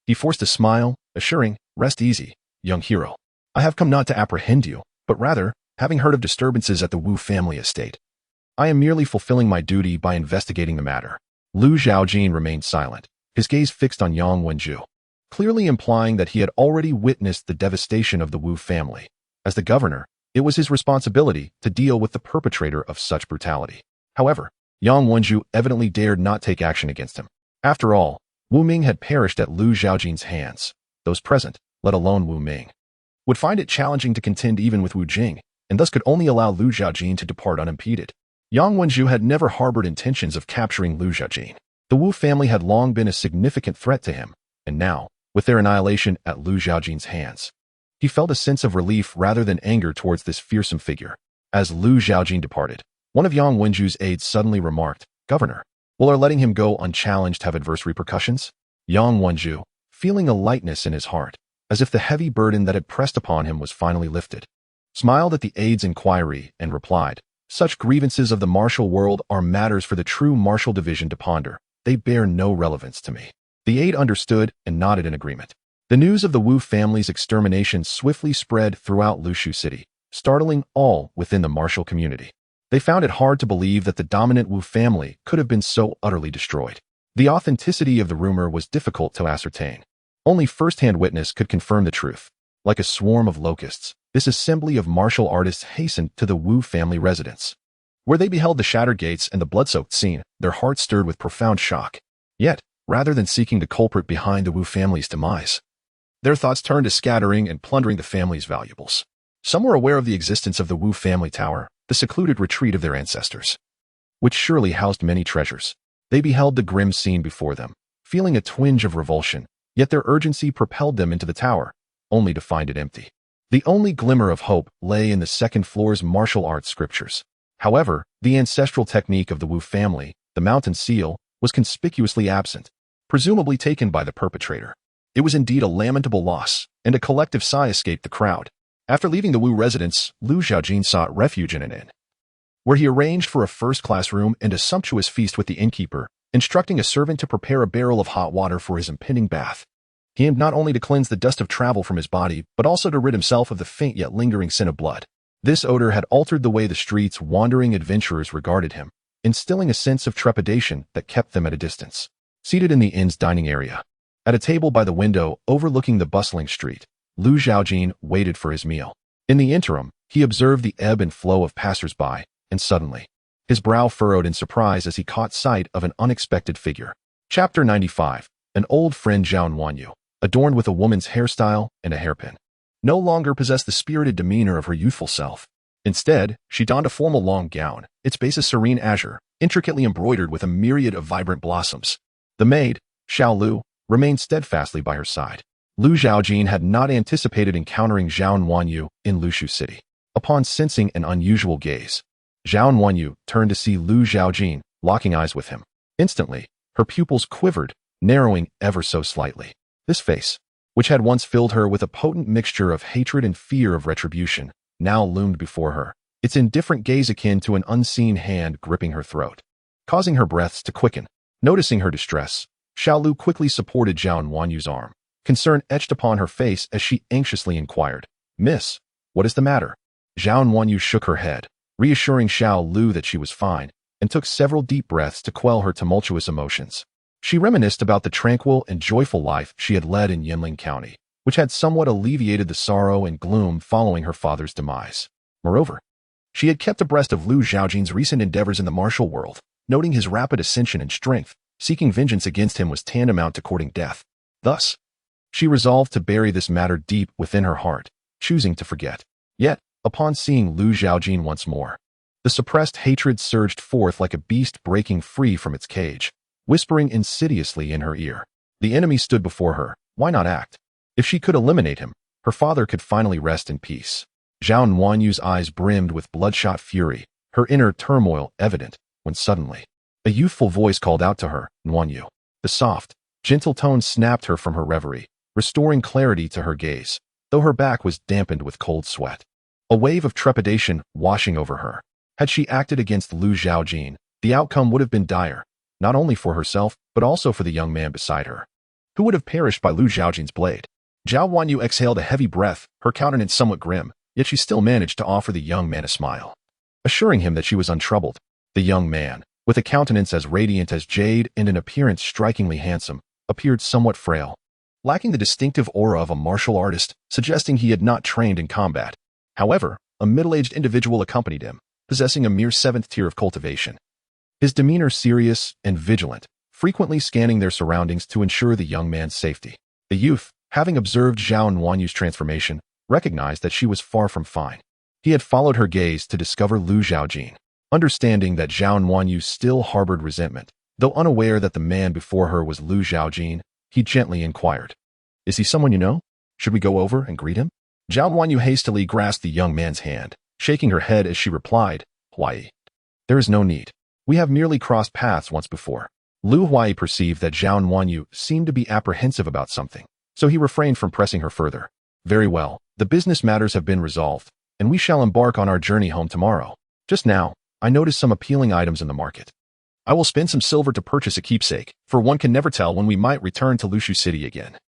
he forced a smile, assuring, "Rest easy, young hero. I have come not to apprehend you, but rather, having heard of disturbances at the Wu family estate, I am merely fulfilling my duty by investigating the matter." Zhaojin remained silent, his gaze fixed on Yang Wenju, clearly implying that he had already witnessed the devastation of the Wu family. As the governor, it was his responsibility to deal with the perpetrator of such brutality. However, Yang Wenju evidently dared not take action against him. After all, Wu Ming had perished at Zhaojin's hands. Those present, let alone Wu Ming, would find it challenging to contend even with Wu Jing, and thus could only allow Zhaojin to depart unimpeded. Yang Wenju had never harbored intentions of capturing Zhaojin. The Wu family had long been a significant threat to him, and now, with their annihilation at Zhaojin's hands, he felt a sense of relief rather than anger towards this fearsome figure. As Zhaojin departed, one of Yang Wenju's aides suddenly remarked, "Governor, will our letting him go unchallenged have adverse repercussions?" Yang Wenju, feeling a lightness in his heart, as if the heavy burden that had pressed upon him was finally lifted, smiled at the aide's inquiry and replied, "Such grievances of the martial world are matters for the true martial division to ponder. They bear no relevance to me." The aide understood and nodded in agreement. The news of the Wu family's extermination swiftly spread throughout Lushu City, startling all within the martial community. They found it hard to believe that the dominant Wu family could have been so utterly destroyed. The authenticity of the rumor was difficult to ascertain. Only first-hand witness could confirm the truth. Like a swarm of locusts, this assembly of martial artists hastened to the Wu family residence, where they beheld the shattered gates and the blood-soaked scene. Their hearts stirred with profound shock. Yet, rather than seeking the culprit behind the Wu family's demise, their thoughts turned to scattering and plundering the family's valuables. Some were aware of the existence of the Wu family tower, the secluded retreat of their ancestors, which surely housed many treasures. They beheld the grim scene before them, feeling a twinge of revulsion, yet their urgency propelled them into the tower, only to find it empty. The only glimmer of hope lay in the second floor's martial arts scriptures. However, the ancestral technique of the Wu family, the mountain seal, was conspicuously absent, presumably taken by the perpetrator. It was indeed a lamentable loss, and a collective sigh escaped the crowd. After leaving the Wu residence, Zhaojin sought refuge in an inn, where he arranged for a first-class room and a sumptuous feast with the innkeeper, instructing a servant to prepare a barrel of hot water for his impending bath. He aimed not only to cleanse the dust of travel from his body, but also to rid himself of the faint yet lingering scent of blood. This odor had altered the way the street's wandering adventurers regarded him, instilling a sense of trepidation that kept them at a distance. Seated in the inn's dining area, at a table by the window overlooking the bustling street, Zhaojin waited for his meal. In the interim, he observed the ebb and flow of passers-by, and suddenly, his brow furrowed in surprise as he caught sight of an unexpected figure. Chapter 95. An old friend Zhang Wanyu, adorned with a woman's hairstyle and a hairpin, no longer possessed the spirited demeanor of her youthful self. Instead, she donned a formal long gown, its base a serene azure, intricately embroidered with a myriad of vibrant blossoms. The maid, Xiao Lu, remained steadfastly by her side. Zhaojin had not anticipated encountering Zhang Wanyu in Lushu City. Upon sensing an unusual gaze, Zhang Wanyu turned to see Zhaojin, locking eyes with him. Instantly, her pupils quivered, narrowing ever so slightly. This face, which had once filled her with a potent mixture of hatred and fear of retribution, now loomed before her, its indifferent gaze akin to an unseen hand gripping her throat, causing her breaths to quicken. Noticing her distress, Xiao Lu quickly supported Zhang Wanyu's arm, concern etched upon her face as she anxiously inquired, "Miss, what is the matter?" Zhang Wanyu shook her head, reassuring Xiao Lu that she was fine, and took several deep breaths to quell her tumultuous emotions. She reminisced about the tranquil and joyful life she had led in Yinling County, which had somewhat alleviated the sorrow and gloom following her father's demise. Moreover, she had kept abreast of Lu Zhaojin's recent endeavors in the martial world, noting his rapid ascension in strength. Seeking vengeance against him was tantamount to courting death. Thus, she resolved to bury this matter deep within her heart, choosing to forget. Yet, upon seeing Lu Zhaojin once more, the suppressed hatred surged forth like a beast breaking free from its cage, whispering insidiously in her ear. The enemy stood before her. Why not act? If she could eliminate him, her father could finally rest in peace. Zhao Nuanyu's eyes brimmed with bloodshot fury, her inner turmoil evident, when suddenly, a youthful voice called out to her, Nuanyu. The soft, gentle tone snapped her from her reverie, restoring clarity to her gaze, though her back was dampened with cold sweat. A wave of trepidation washing over her. Had she acted against Lu Zhaojin, the outcome would have been dire, not only for herself, but also for the young man beside her, who would have perished by Lu Zhaojin's blade. Zhao Wanyu exhaled a heavy breath, her countenance somewhat grim, yet she still managed to offer the young man a smile, assuring him that she was untroubled. The young man, with a countenance as radiant as jade and an appearance strikingly handsome, appeared somewhat frail, lacking the distinctive aura of a martial artist, suggesting he had not trained in combat. However, a middle-aged individual accompanied him, possessing a mere 7th tier of cultivation. His demeanor serious and vigilant, frequently scanning their surroundings to ensure the young man's safety. The youth, having observed Zhao Nuanyu's transformation, recognized that she was far from fine. He had followed her gaze to discover Lu Zhaojin. Understanding that Zhao Nuanyu still harbored resentment, though unaware that the man before her was Lu Zhaojin, he gently inquired, "Is he someone you know? Should we go over and greet him?" Zhao Nuanyu hastily grasped the young man's hand, shaking her head as she replied, "Huai. There is no need. We have merely crossed paths once before." Lu Huai perceived that Zhao Nuanyu seemed to be apprehensive about something, so he refrained from pressing her further. "Very well, the business matters have been resolved, and we shall embark on our journey home tomorrow. Just now, I noticed some appealing items in the market. I will spend some silver to purchase a keepsake, for one can never tell when we might return to Lushu City again."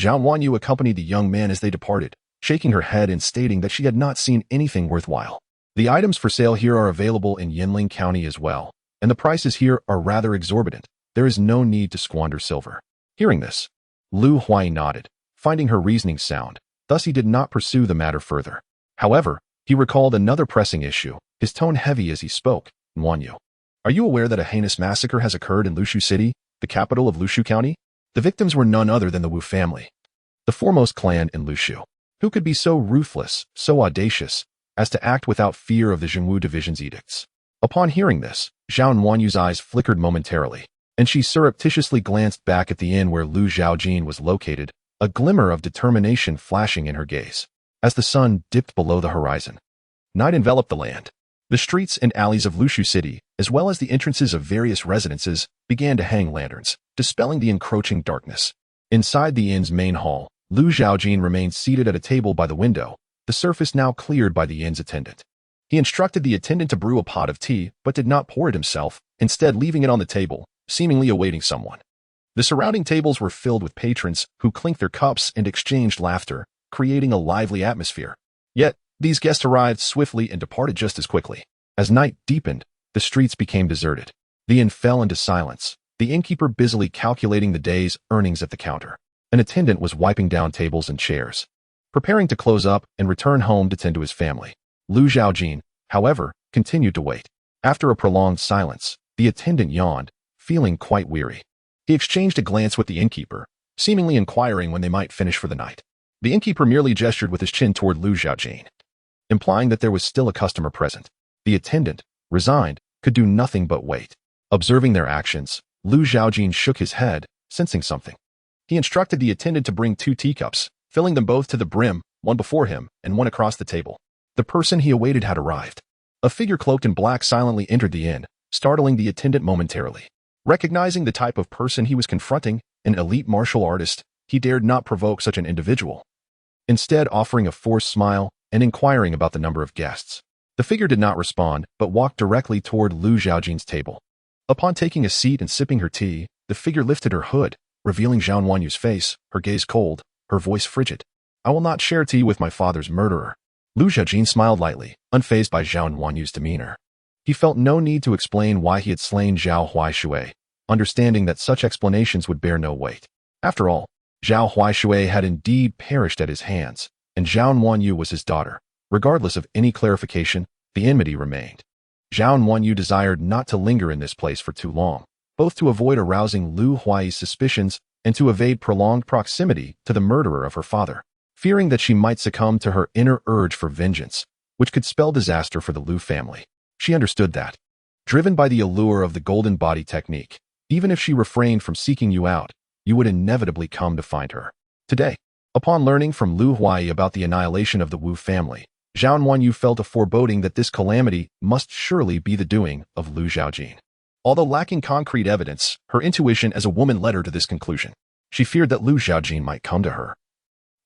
Zhao Wanyu accompanied the young man as they departed, shaking her head and stating that she had not seen anything worthwhile. The items for sale here are available in Yinling County as well, and the prices here are rather exorbitant. There is no need to squander silver. Hearing this, Lu Huai nodded, finding her reasoning sound, thus he did not pursue the matter further. However, he recalled another pressing issue, his tone heavy as he spoke. "Nuanyu, are you aware that a heinous massacre has occurred in Lushu City, the capital of Lushu County? The victims were none other than the Wu family, the foremost clan in Lushu. Who could be so ruthless, so audacious, as to act without fear of the Zhengwu Division's edicts?" Upon hearing this, Zhao Nuanyu's eyes flickered momentarily, and she surreptitiously glanced back at the inn where Lu Zhaojin was located, a glimmer of determination flashing in her gaze. As the sun dipped below the horizon, night enveloped the land. The streets and alleys of Lushu City, as well as the entrances of various residences, began to hang lanterns, dispelling the encroaching darkness. Inside the inn's main hall, Lu Zhaojin remained seated at a table by the window, the surface now cleared by the inn's attendant. He instructed the attendant to brew a pot of tea, but did not pour it himself, instead leaving it on the table, seemingly awaiting someone. The surrounding tables were filled with patrons who clinked their cups and exchanged laughter, creating a lively atmosphere. Yet, these guests arrived swiftly and departed just as quickly. As night deepened, the streets became deserted. The inn fell into silence, the innkeeper busily calculating the day's earnings at the counter. An attendant was wiping down tables and chairs, preparing to close up and return home to tend to his family. Lu Zhaojin, however, continued to wait. After a prolonged silence, the attendant yawned, feeling quite weary. He exchanged a glance with the innkeeper, seemingly inquiring when they might finish for the night. The innkeeper merely gestured with his chin toward Lu Zhaojin, implying that there was still a customer present. The attendant, resigned, could do nothing but wait. Observing their actions, Lu Zhaojin shook his head, sensing something. He instructed the attendant to bring 2 teacups, filling them both to the brim, one before him and one across the table. The person he awaited had arrived. A figure cloaked in black silently entered the inn, startling the attendant momentarily. Recognizing the type of person he was confronting, an elite martial artist, he dared not provoke such an individual, instead offering a forced smile and inquiring about the number of guests. The figure did not respond, but walked directly toward Lu Zhaojin's table. Upon taking a seat and sipping her tea, the figure lifted her hood, revealing Zhao Nuanyu's face, her gaze cold, her voice frigid. "I will not share tea with my father's murderer." Lu Zhaojin smiled lightly, unfazed by Zhao Nuanyu's demeanor. He felt no need to explain why he had slain Zhao Huaishui, understanding that such explanations would bear no weight. After all, Zhao Huaishui had indeed perished at his hands, and Zhao Wanyu was his daughter. Regardless of any clarification, the enmity remained. Zhao Wanyu desired not to linger in this place for too long, both to avoid arousing Lu Huai's suspicions and to evade prolonged proximity to the murderer of her father, fearing that she might succumb to her inner urge for vengeance, which could spell disaster for the Lu family. She understood that, driven by the allure of the golden body technique, even if she refrained from seeking you out, you would inevitably come to find her. Today, upon learning from Lu Huai about the annihilation of the Wu family, Zhao Wanyu felt a foreboding that this calamity must surely be the doing of Lu Zhaojin. Although lacking concrete evidence, her intuition as a woman led her to this conclusion. She feared that Lu Zhaojin might come to her,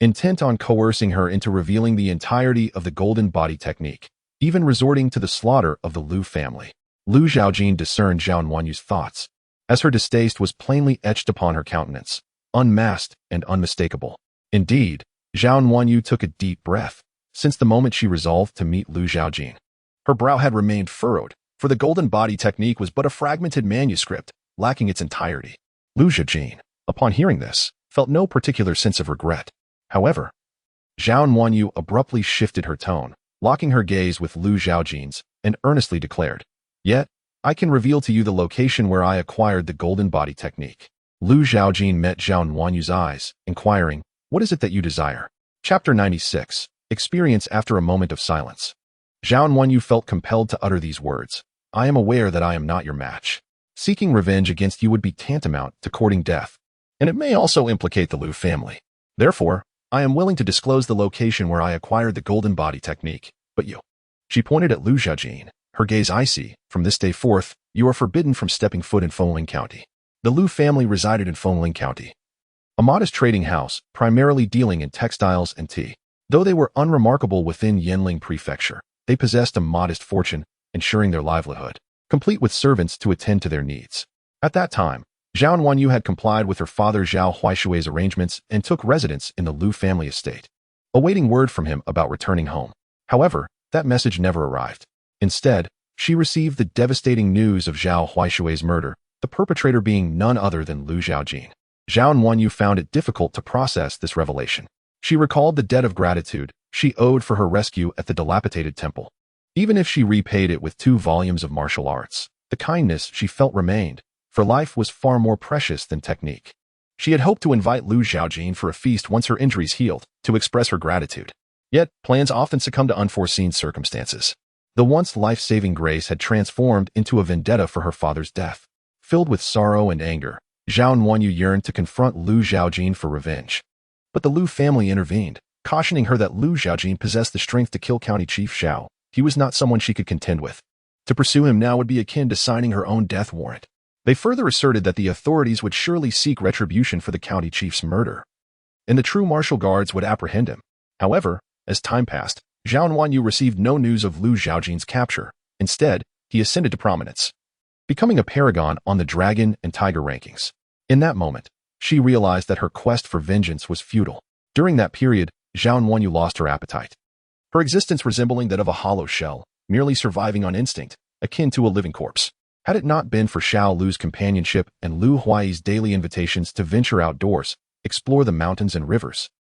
intent on coercing her into revealing the entirety of the golden body technique, even resorting to the slaughter of the Lu family. Lu Zhaojin discerned Zhao Wanyu's thoughts, as her distaste was plainly etched upon her countenance, unmasked and unmistakable. Indeed, Zhao Wanyu took a deep breath, since the moment she resolved to meet Lu Zhaojin. Her brow had remained furrowed, for the golden body technique was but a fragmented manuscript, lacking its entirety. Lu Zhaojin, upon hearing this, felt no particular sense of regret. However, Zhao Wanyu abruptly shifted her tone, locking her gaze with Lu Zhaojin's, and earnestly declared, "Yet, I can reveal to you the location where I acquired the golden body technique." Lu Zhaojin met Zhao Wanyu's eyes, inquiring, "What is it that you desire?" Chapter 96, Experience after a moment of silence. Zhao Wanyu felt compelled to utter these words. "I am aware that I am not your match. Seeking revenge against you would be tantamount to courting death, and it may also implicate the Lu family. Therefore, I am willing to disclose the location where I acquired the golden body technique, but you." She pointed at Lu Zhaojin, her gaze icy. "From this day forth, you are forbidden from stepping foot in Fengling County." The Lu family resided in Fengling County, a modest trading house primarily dealing in textiles and tea. Though they were unremarkable within Yanling Prefecture, they possessed a modest fortune, ensuring their livelihood, complete with servants to attend to their needs. At that time, Zhao Wanyu had complied with her father Zhao Huaishui's arrangements and took residence in the Lu family estate, awaiting word from him about returning home. However, that message never arrived. Instead, she received the devastating news of Zhao Huaishui's murder, the perpetrator being none other than Lu Zhaojin. Zhao Wanyu found it difficult to process this revelation. She recalled the debt of gratitude she owed for her rescue at the dilapidated temple. Even if she repaid it with 2 volumes of martial arts, the kindness she felt remained, for life was far more precious than technique. She had hoped to invite Lu Zhaojin for a feast once her injuries healed, to express her gratitude. Yet, plans often succumb to unforeseen circumstances. The once life-saving grace had transformed into a vendetta for her father's death. Filled with sorrow and anger, Zhao Wanyu yearned to confront Lu Zhaojin for revenge. But the Lu family intervened, cautioning her that Lu Zhaojin possessed the strength to kill County Chief Zhao. He was not someone she could contend with. To pursue him now would be akin to signing her own death warrant. They further asserted that the authorities would surely seek retribution for the county chief's murder, and the true martial guards would apprehend him. However, as time passed, Zhao Wanyu received no news of Lu Zhaojin's capture. Instead, he ascended to prominence, becoming a paragon on the dragon and tiger rankings. In that moment, she realized that her quest for vengeance was futile. During that period, Zhao Wanyu lost her appetite, her existence resembling that of a hollow shell, merely surviving on instinct, akin to a living corpse. Had it not been for Xiao Lu's companionship and Lu Huai's daily invitations to venture outdoors, explore the mountains and rivers,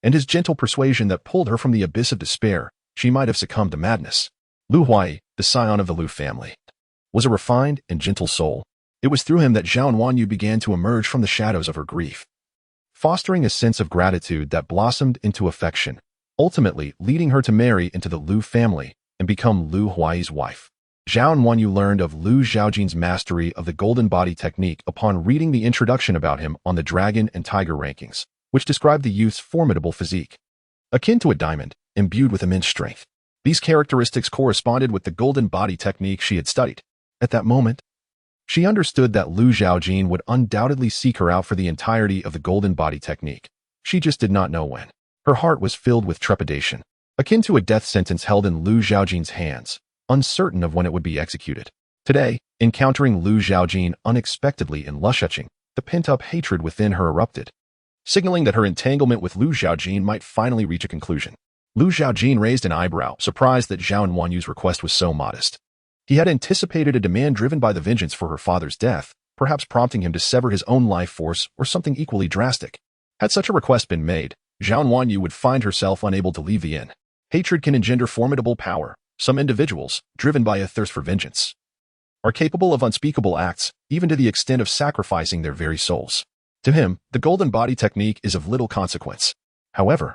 and his gentle persuasion that pulled her from the abyss of despair, she might have succumbed to madness. Lu Huai, the scion of the Lu family, was a refined and gentle soul. It was through him that Zhao Wanyu began to emerge from the shadows of her grief, fostering a sense of gratitude that blossomed into affection, ultimately leading her to marry into the Lu family and become Lu Huai's wife. Zhao Wanyu learned of Lu Zhaojin's mastery of the golden body technique upon reading the introduction about him on the dragon and tiger rankings, which described the youth's formidable physique, akin to a diamond, imbued with immense strength. These characteristics corresponded with the golden body technique she had studied. At that moment, she understood that Lu Zhaojin would undoubtedly seek her out for the entirety of the golden body technique. She just did not know when. Her heart was filled with trepidation, akin to a death sentence held in Lu Zhaojin's hands, uncertain of when it would be executed. Today, encountering Lu Zhaojin unexpectedly in Lushuching, the pent-up hatred within her erupted, signaling that her entanglement with Lu Zhaojin might finally reach a conclusion. Lu Zhaojin raised an eyebrow, surprised that Zhao Wanyu's request was so modest. He had anticipated a demand driven by the vengeance for her father's death, perhaps prompting him to sever his own life force or something equally drastic. Had such a request been made, Zhang Wanyu would find herself unable to leave the inn. Hatred can engender formidable power. Some individuals, driven by a thirst for vengeance, are capable of unspeakable acts, even to the extent of sacrificing their very souls. To him, the golden body technique is of little consequence. However,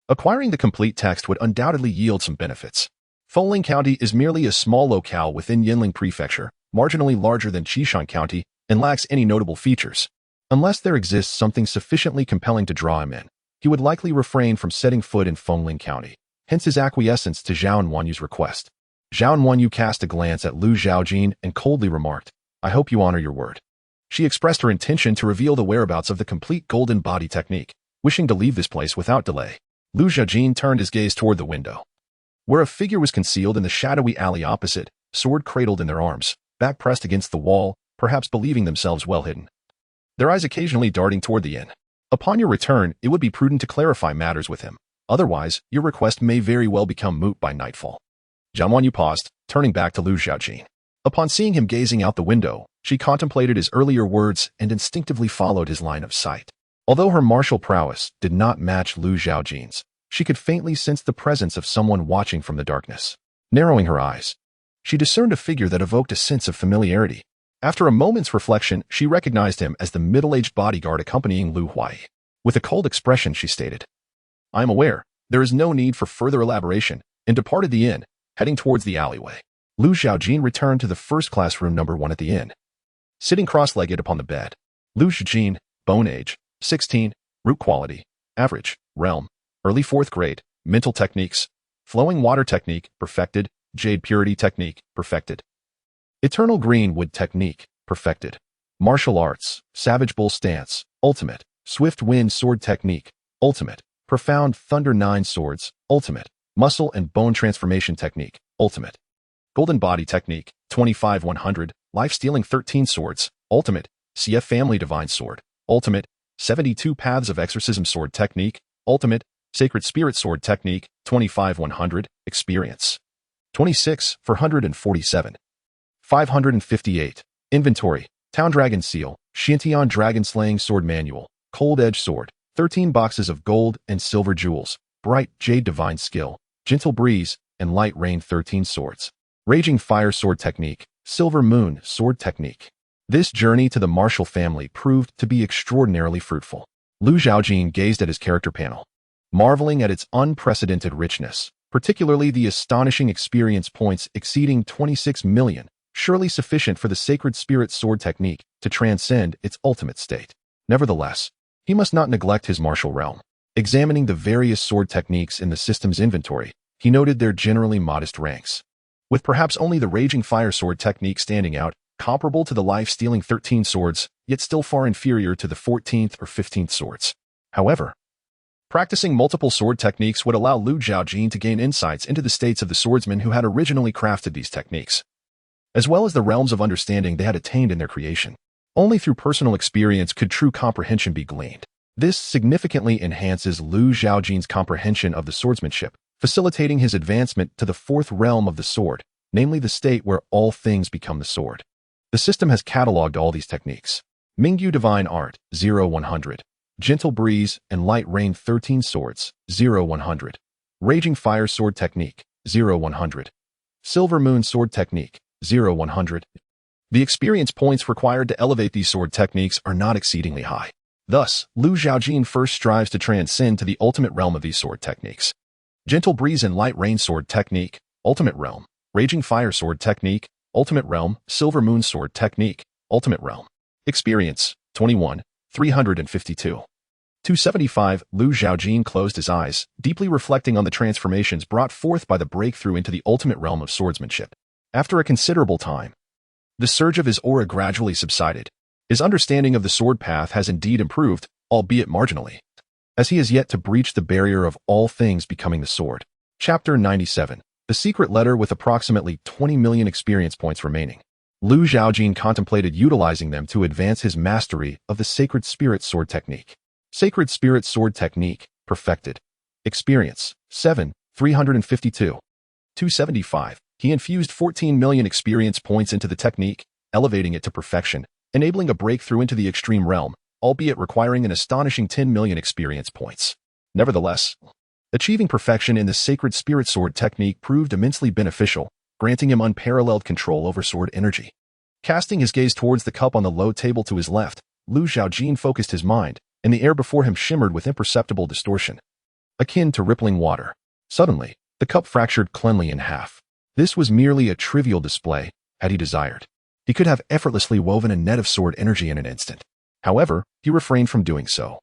acquiring the complete text would undoubtedly yield some benefits. Foling County is merely a small locale within Yinling Prefecture, marginally larger than Qishan County, and lacks any notable features. Unless there exists something sufficiently compelling to draw him in, he would likely refrain from setting foot in Foling County, hence his acquiescence to Zhang Wanyu's request. Zhang Wanyu cast a glance at Lu Zhaojin and coldly remarked, "I hope you honor your word." She expressed her intention to reveal the whereabouts of the complete golden body technique, wishing to leave this place without delay. Lu Zhaojin turned his gaze toward the window, where a figure was concealed in the shadowy alley opposite, sword cradled in their arms, back pressed against the wall, perhaps believing themselves well hidden, their eyes occasionally darting toward the inn. "Upon your return, it would be prudent to clarify matters with him. Otherwise, your request may very well become moot by nightfall." Zhang Wanyu paused, turning back to Lu Zhaojin. Upon seeing him gazing out the window, she contemplated his earlier words and instinctively followed his line of sight. Although her martial prowess did not match Lu Zhaojin's, she could faintly sense the presence of someone watching from the darkness. Narrowing her eyes, she discerned a figure that evoked a sense of familiarity. After a moment's reflection, she recognized him as the middle-aged bodyguard accompanying Lu Huai. With a cold expression, she stated, "I am aware. There is no need for further elaboration," and departed the inn, heading towards the alleyway. Lu Zhaojin returned to the first-class room number 1 at the inn. Sitting cross-legged upon the bed, Lu Zhaojin, bone age, 16, root quality, average, realm, early 4th grade, mental techniques, flowing water technique, perfected, jade purity technique, perfected, eternal green wood technique, perfected, martial arts, savage bull stance, ultimate, swift wind sword technique, ultimate, profound thunder 9 swords, ultimate, muscle and bone transformation technique, ultimate, golden body technique, 25-100, life-stealing 13 swords, ultimate, CF family divine sword, ultimate, 72 paths of exorcism sword technique, ultimate, sacred spirit sword technique, 25-100, experience, 26-447, 558, inventory, town dragon seal, Shintian dragon slaying sword manual, cold edge sword, 13 boxes of gold and silver jewels, bright jade divine skill, gentle breeze, and light rain 13 swords, raging fire sword technique, silver moon sword technique. This journey to the martial family proved to be extraordinarily fruitful. Lu Zhaojin gazed at his character panel, marveling at its unprecedented richness, particularly the astonishing experience points exceeding 26 million, surely sufficient for the sacred spirit sword technique to transcend its ultimate state. Nevertheless, he must not neglect his martial realm. Examining the various sword techniques in the system's inventory, he noted their generally modest ranks, with perhaps only the raging fire sword technique standing out, comparable to the life-stealing 13 swords, yet still far inferior to the 14th or 15th swords. However, practicing multiple sword techniques would allow Lu Zhaojin to gain insights into the states of the swordsmen who had originally crafted these techniques, as well as the realms of understanding they had attained in their creation. Only through personal experience could true comprehension be gleaned. This significantly enhances Lu Zhaojin's comprehension of the swordsmanship, facilitating his advancement to the 4th realm of the sword, namely the state where all things become the sword. The system has cataloged all these techniques. Mingyu Divine Art, 0-100. Gentle Breeze and Light Rain 13 Swords, 0-100. Raging Fire Sword Technique, 0-100. Silver Moon Sword Technique, 0-100. The experience points required to elevate these sword techniques are not exceedingly high. Thus, Lu Zhaojin first strives to transcend to the ultimate realm of these sword techniques. Gentle Breeze and Light Rain Sword Technique, Ultimate Realm. Raging Fire Sword Technique, Ultimate Realm. Silver Moon Sword Technique, Ultimate Realm. Experience, 21, 352. 275, Lu Zhaojin closed his eyes, deeply reflecting on the transformations brought forth by the breakthrough into the ultimate realm of swordsmanship. After a considerable time, the surge of his aura gradually subsided. His understanding of the sword path has indeed improved, albeit marginally, as he has yet to breach the barrier of all things becoming the sword. Chapter 97. The Secret Letter with approximately 20 million experience points remaining. Lu Zhaojin contemplated utilizing them to advance his mastery of the Sacred Spirit Sword Technique. Sacred Spirit Sword Technique, perfected. Experience, 7, 352. 275. He infused 14 million experience points into the technique, elevating it to perfection, enabling a breakthrough into the extreme realm, albeit requiring an astonishing 10 million experience points. Nevertheless, achieving perfection in the sacred spirit sword technique proved immensely beneficial, granting him unparalleled control over sword energy. Casting his gaze towards the cup on the low table to his left, Zhaojin focused his mind, and the air before him shimmered with imperceptible distortion, akin to rippling water. Suddenly, the cup fractured cleanly in half. This was merely a trivial display, had he desired. He could have effortlessly woven a net of sword energy in an instant. However, he refrained from doing so,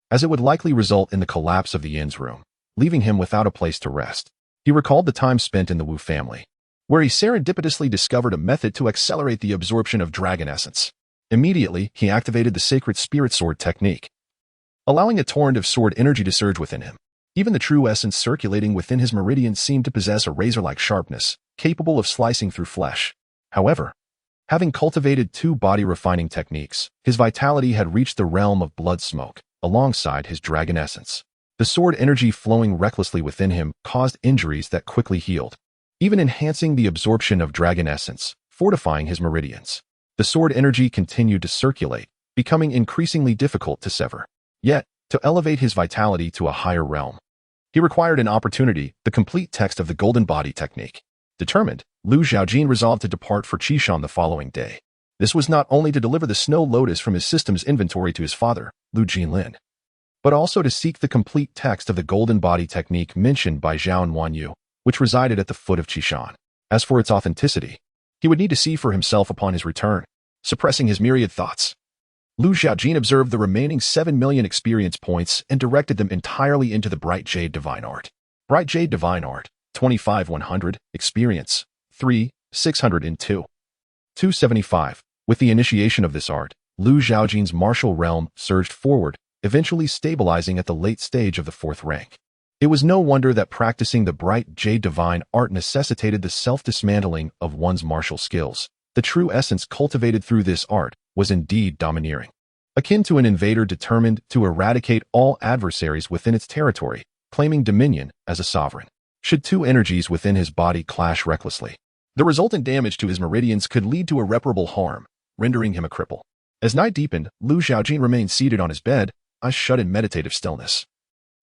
as it would likely result in the collapse of the inn's room, leaving him without a place to rest. He recalled the time spent in the Wu family, where he serendipitously discovered a method to accelerate the absorption of dragon essence. Immediately, he activated the sacred spirit sword technique, allowing a torrent of sword energy to surge within him. Even the true essence circulating within his meridians seemed to possess a razor-like sharpness, capable of slicing through flesh. However, having cultivated 2 body-refining techniques, his vitality had reached the realm of blood smoke, alongside his dragon essence. The sword energy flowing recklessly within him caused injuries that quickly healed, even enhancing the absorption of dragon essence, fortifying his meridians. The sword energy continued to circulate, becoming increasingly difficult to sever. Yet, to elevate his vitality to a higher realm, he required an opportunity, the complete text of the Golden Body technique. Determined, Zhaojin resolved to depart for Qishan the following day. This was not only to deliver the snow lotus from his system's inventory to his father, Lu Jinlin, but also to seek the complete text of the Golden Body technique mentioned by Zhao Wanyu, which resided at the foot of Qishan. As for its authenticity, he would need to see for himself upon his return. Suppressing his myriad thoughts, Zhaojin observed the remaining 7 million experience points and directed them entirely into the Bright Jade Divine Art. Bright Jade Divine Art, 25,100, experience, 3,602. 275. With the initiation of this art, Zhaojin's martial realm surged forward, eventually stabilizing at the late stage of the 4th rank. It was no wonder that practicing the Bright Jade Divine Art necessitated the self-dismantling of one's martial skills. The true essence cultivated through this art was indeed domineering, akin to an invader determined to eradicate all adversaries within its territory, claiming dominion as a sovereign. Should 2 energies within his body clash recklessly, the resultant damage to his meridians could lead to irreparable harm, rendering him a cripple. As night deepened, Zhaojin remained seated on his bed, eyes shut in meditative stillness,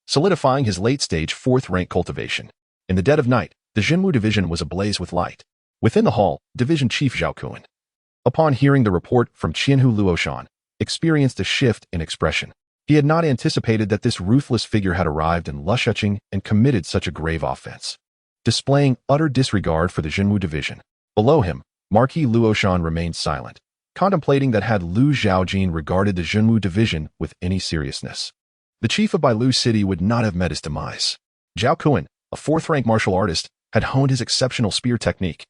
solidifying his late-stage 4th rank cultivation. In the dead of night, the Jinwu division was ablaze with light. Within the hall, Division Chief Zhao Kun, upon hearing the report from Qianhu Luoshan, experienced a shift in expression. He had not anticipated that this ruthless figure had arrived in Lushuching and committed such a grave offense, displaying utter disregard for the Jinwu division. Below him, Marquis Luoshan remained silent, contemplating that had Zhaojin regarded the Jinwu division with any seriousness, the chief of Bailu City would not have met his demise. Zhao Kun, a 4th-rank martial artist, had honed his exceptional spear technique,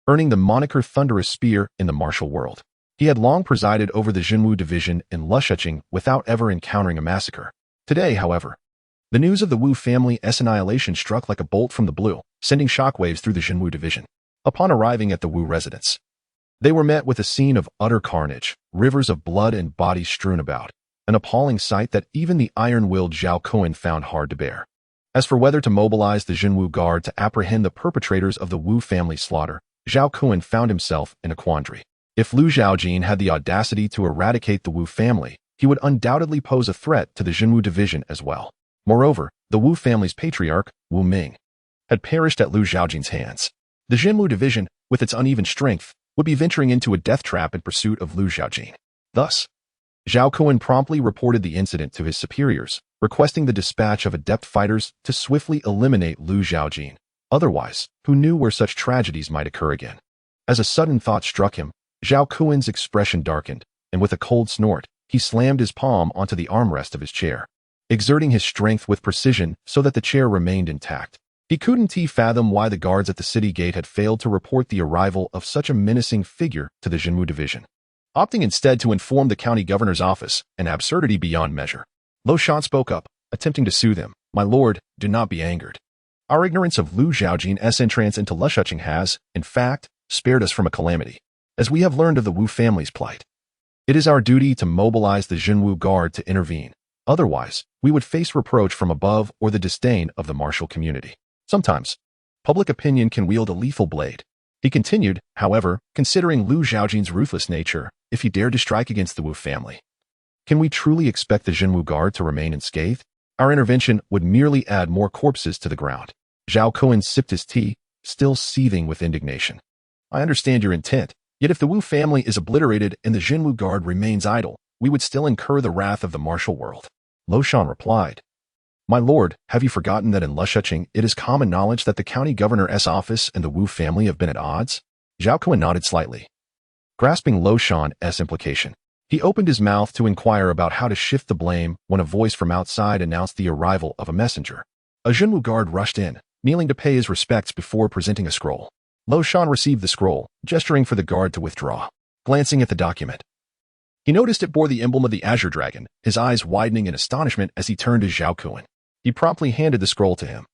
earning the moniker Thunderous Spear in the martial world. He had long presided over the Jinwu division in Lushuching without ever encountering a massacre. Today, however, the news of the Wu family's annihilation struck like a bolt from the blue, sending shockwaves through the Jinwu division. Upon arriving at the Wu residence, they were met with a scene of utter carnage, rivers of blood and bodies strewn about, an appalling sight that even the iron-willed Zhao Kun found hard to bear. As for whether to mobilize the Jinwu Guard to apprehend the perpetrators of the Wu family slaughter, Zhao Kun found himself in a quandary. If Zhaojin had the audacity to eradicate the Wu family, he would undoubtedly pose a threat to the Jinwu division as well. Moreover, the Wu family's patriarch, Wu Ming, had perished at Zhaojin's hands. The Jinwu division, with its uneven strength, would be venturing into a death trap in pursuit of Zhaojin. Thus, Zhao Kun promptly reported the incident to his superiors, requesting the dispatch of adept fighters to swiftly eliminate Zhaojin. Otherwise, who knew where such tragedies might occur again? As a sudden thought struck him, Zhao Kun's expression darkened, and with a cold snort, he slammed his palm onto the armrest of his chair, exerting his strength with precision so that the chair remained intact. He couldn't fathom why the guards at the city gate had failed to report the arrival of such a menacing figure to the Jinwu division, opting instead to inform the county governor's office, an absurdity beyond measure. Lo Shan spoke up, attempting to soothe him. "My lord, do not be angered. Our ignorance of Zhaojin's entrance into Lushuching has, in fact, spared us from a calamity. As we have learned of the Wu family's plight, it is our duty to mobilize the Jinwu Guard to intervene. Otherwise, we would face reproach from above or the disdain of the martial community. Sometimes, public opinion can wield a lethal blade." He continued, however, considering Zhaojin's ruthless nature, if he dared to strike against the Wu family. Can we truly expect the Jinwu Guard to remain unscathed? Our intervention would merely add more corpses to the ground. Zhao Kun sipped his tea, still seething with indignation. I understand your intent, yet if the Wu family is obliterated and the Jinwu Guard remains idle, we would still incur the wrath of the martial world. Lo Shan replied. My lord, have you forgotten that in Lushuching it is common knowledge that the county governor's office and the Wu family have been at odds? Zhao Kun nodded slightly. Grasping Lo Shan's implication, he opened his mouth to inquire about how to shift the blame when a voice from outside announced the arrival of a messenger. A Jinwu guard rushed in, kneeling to pay his respects before presenting a scroll. Lo Shan received the scroll, gesturing for the guard to withdraw. Glancing at the document, he noticed it bore the emblem of the Azure Dragon, his eyes widening in astonishment as he turned to Zhao Kun. He promptly handed the scroll to him.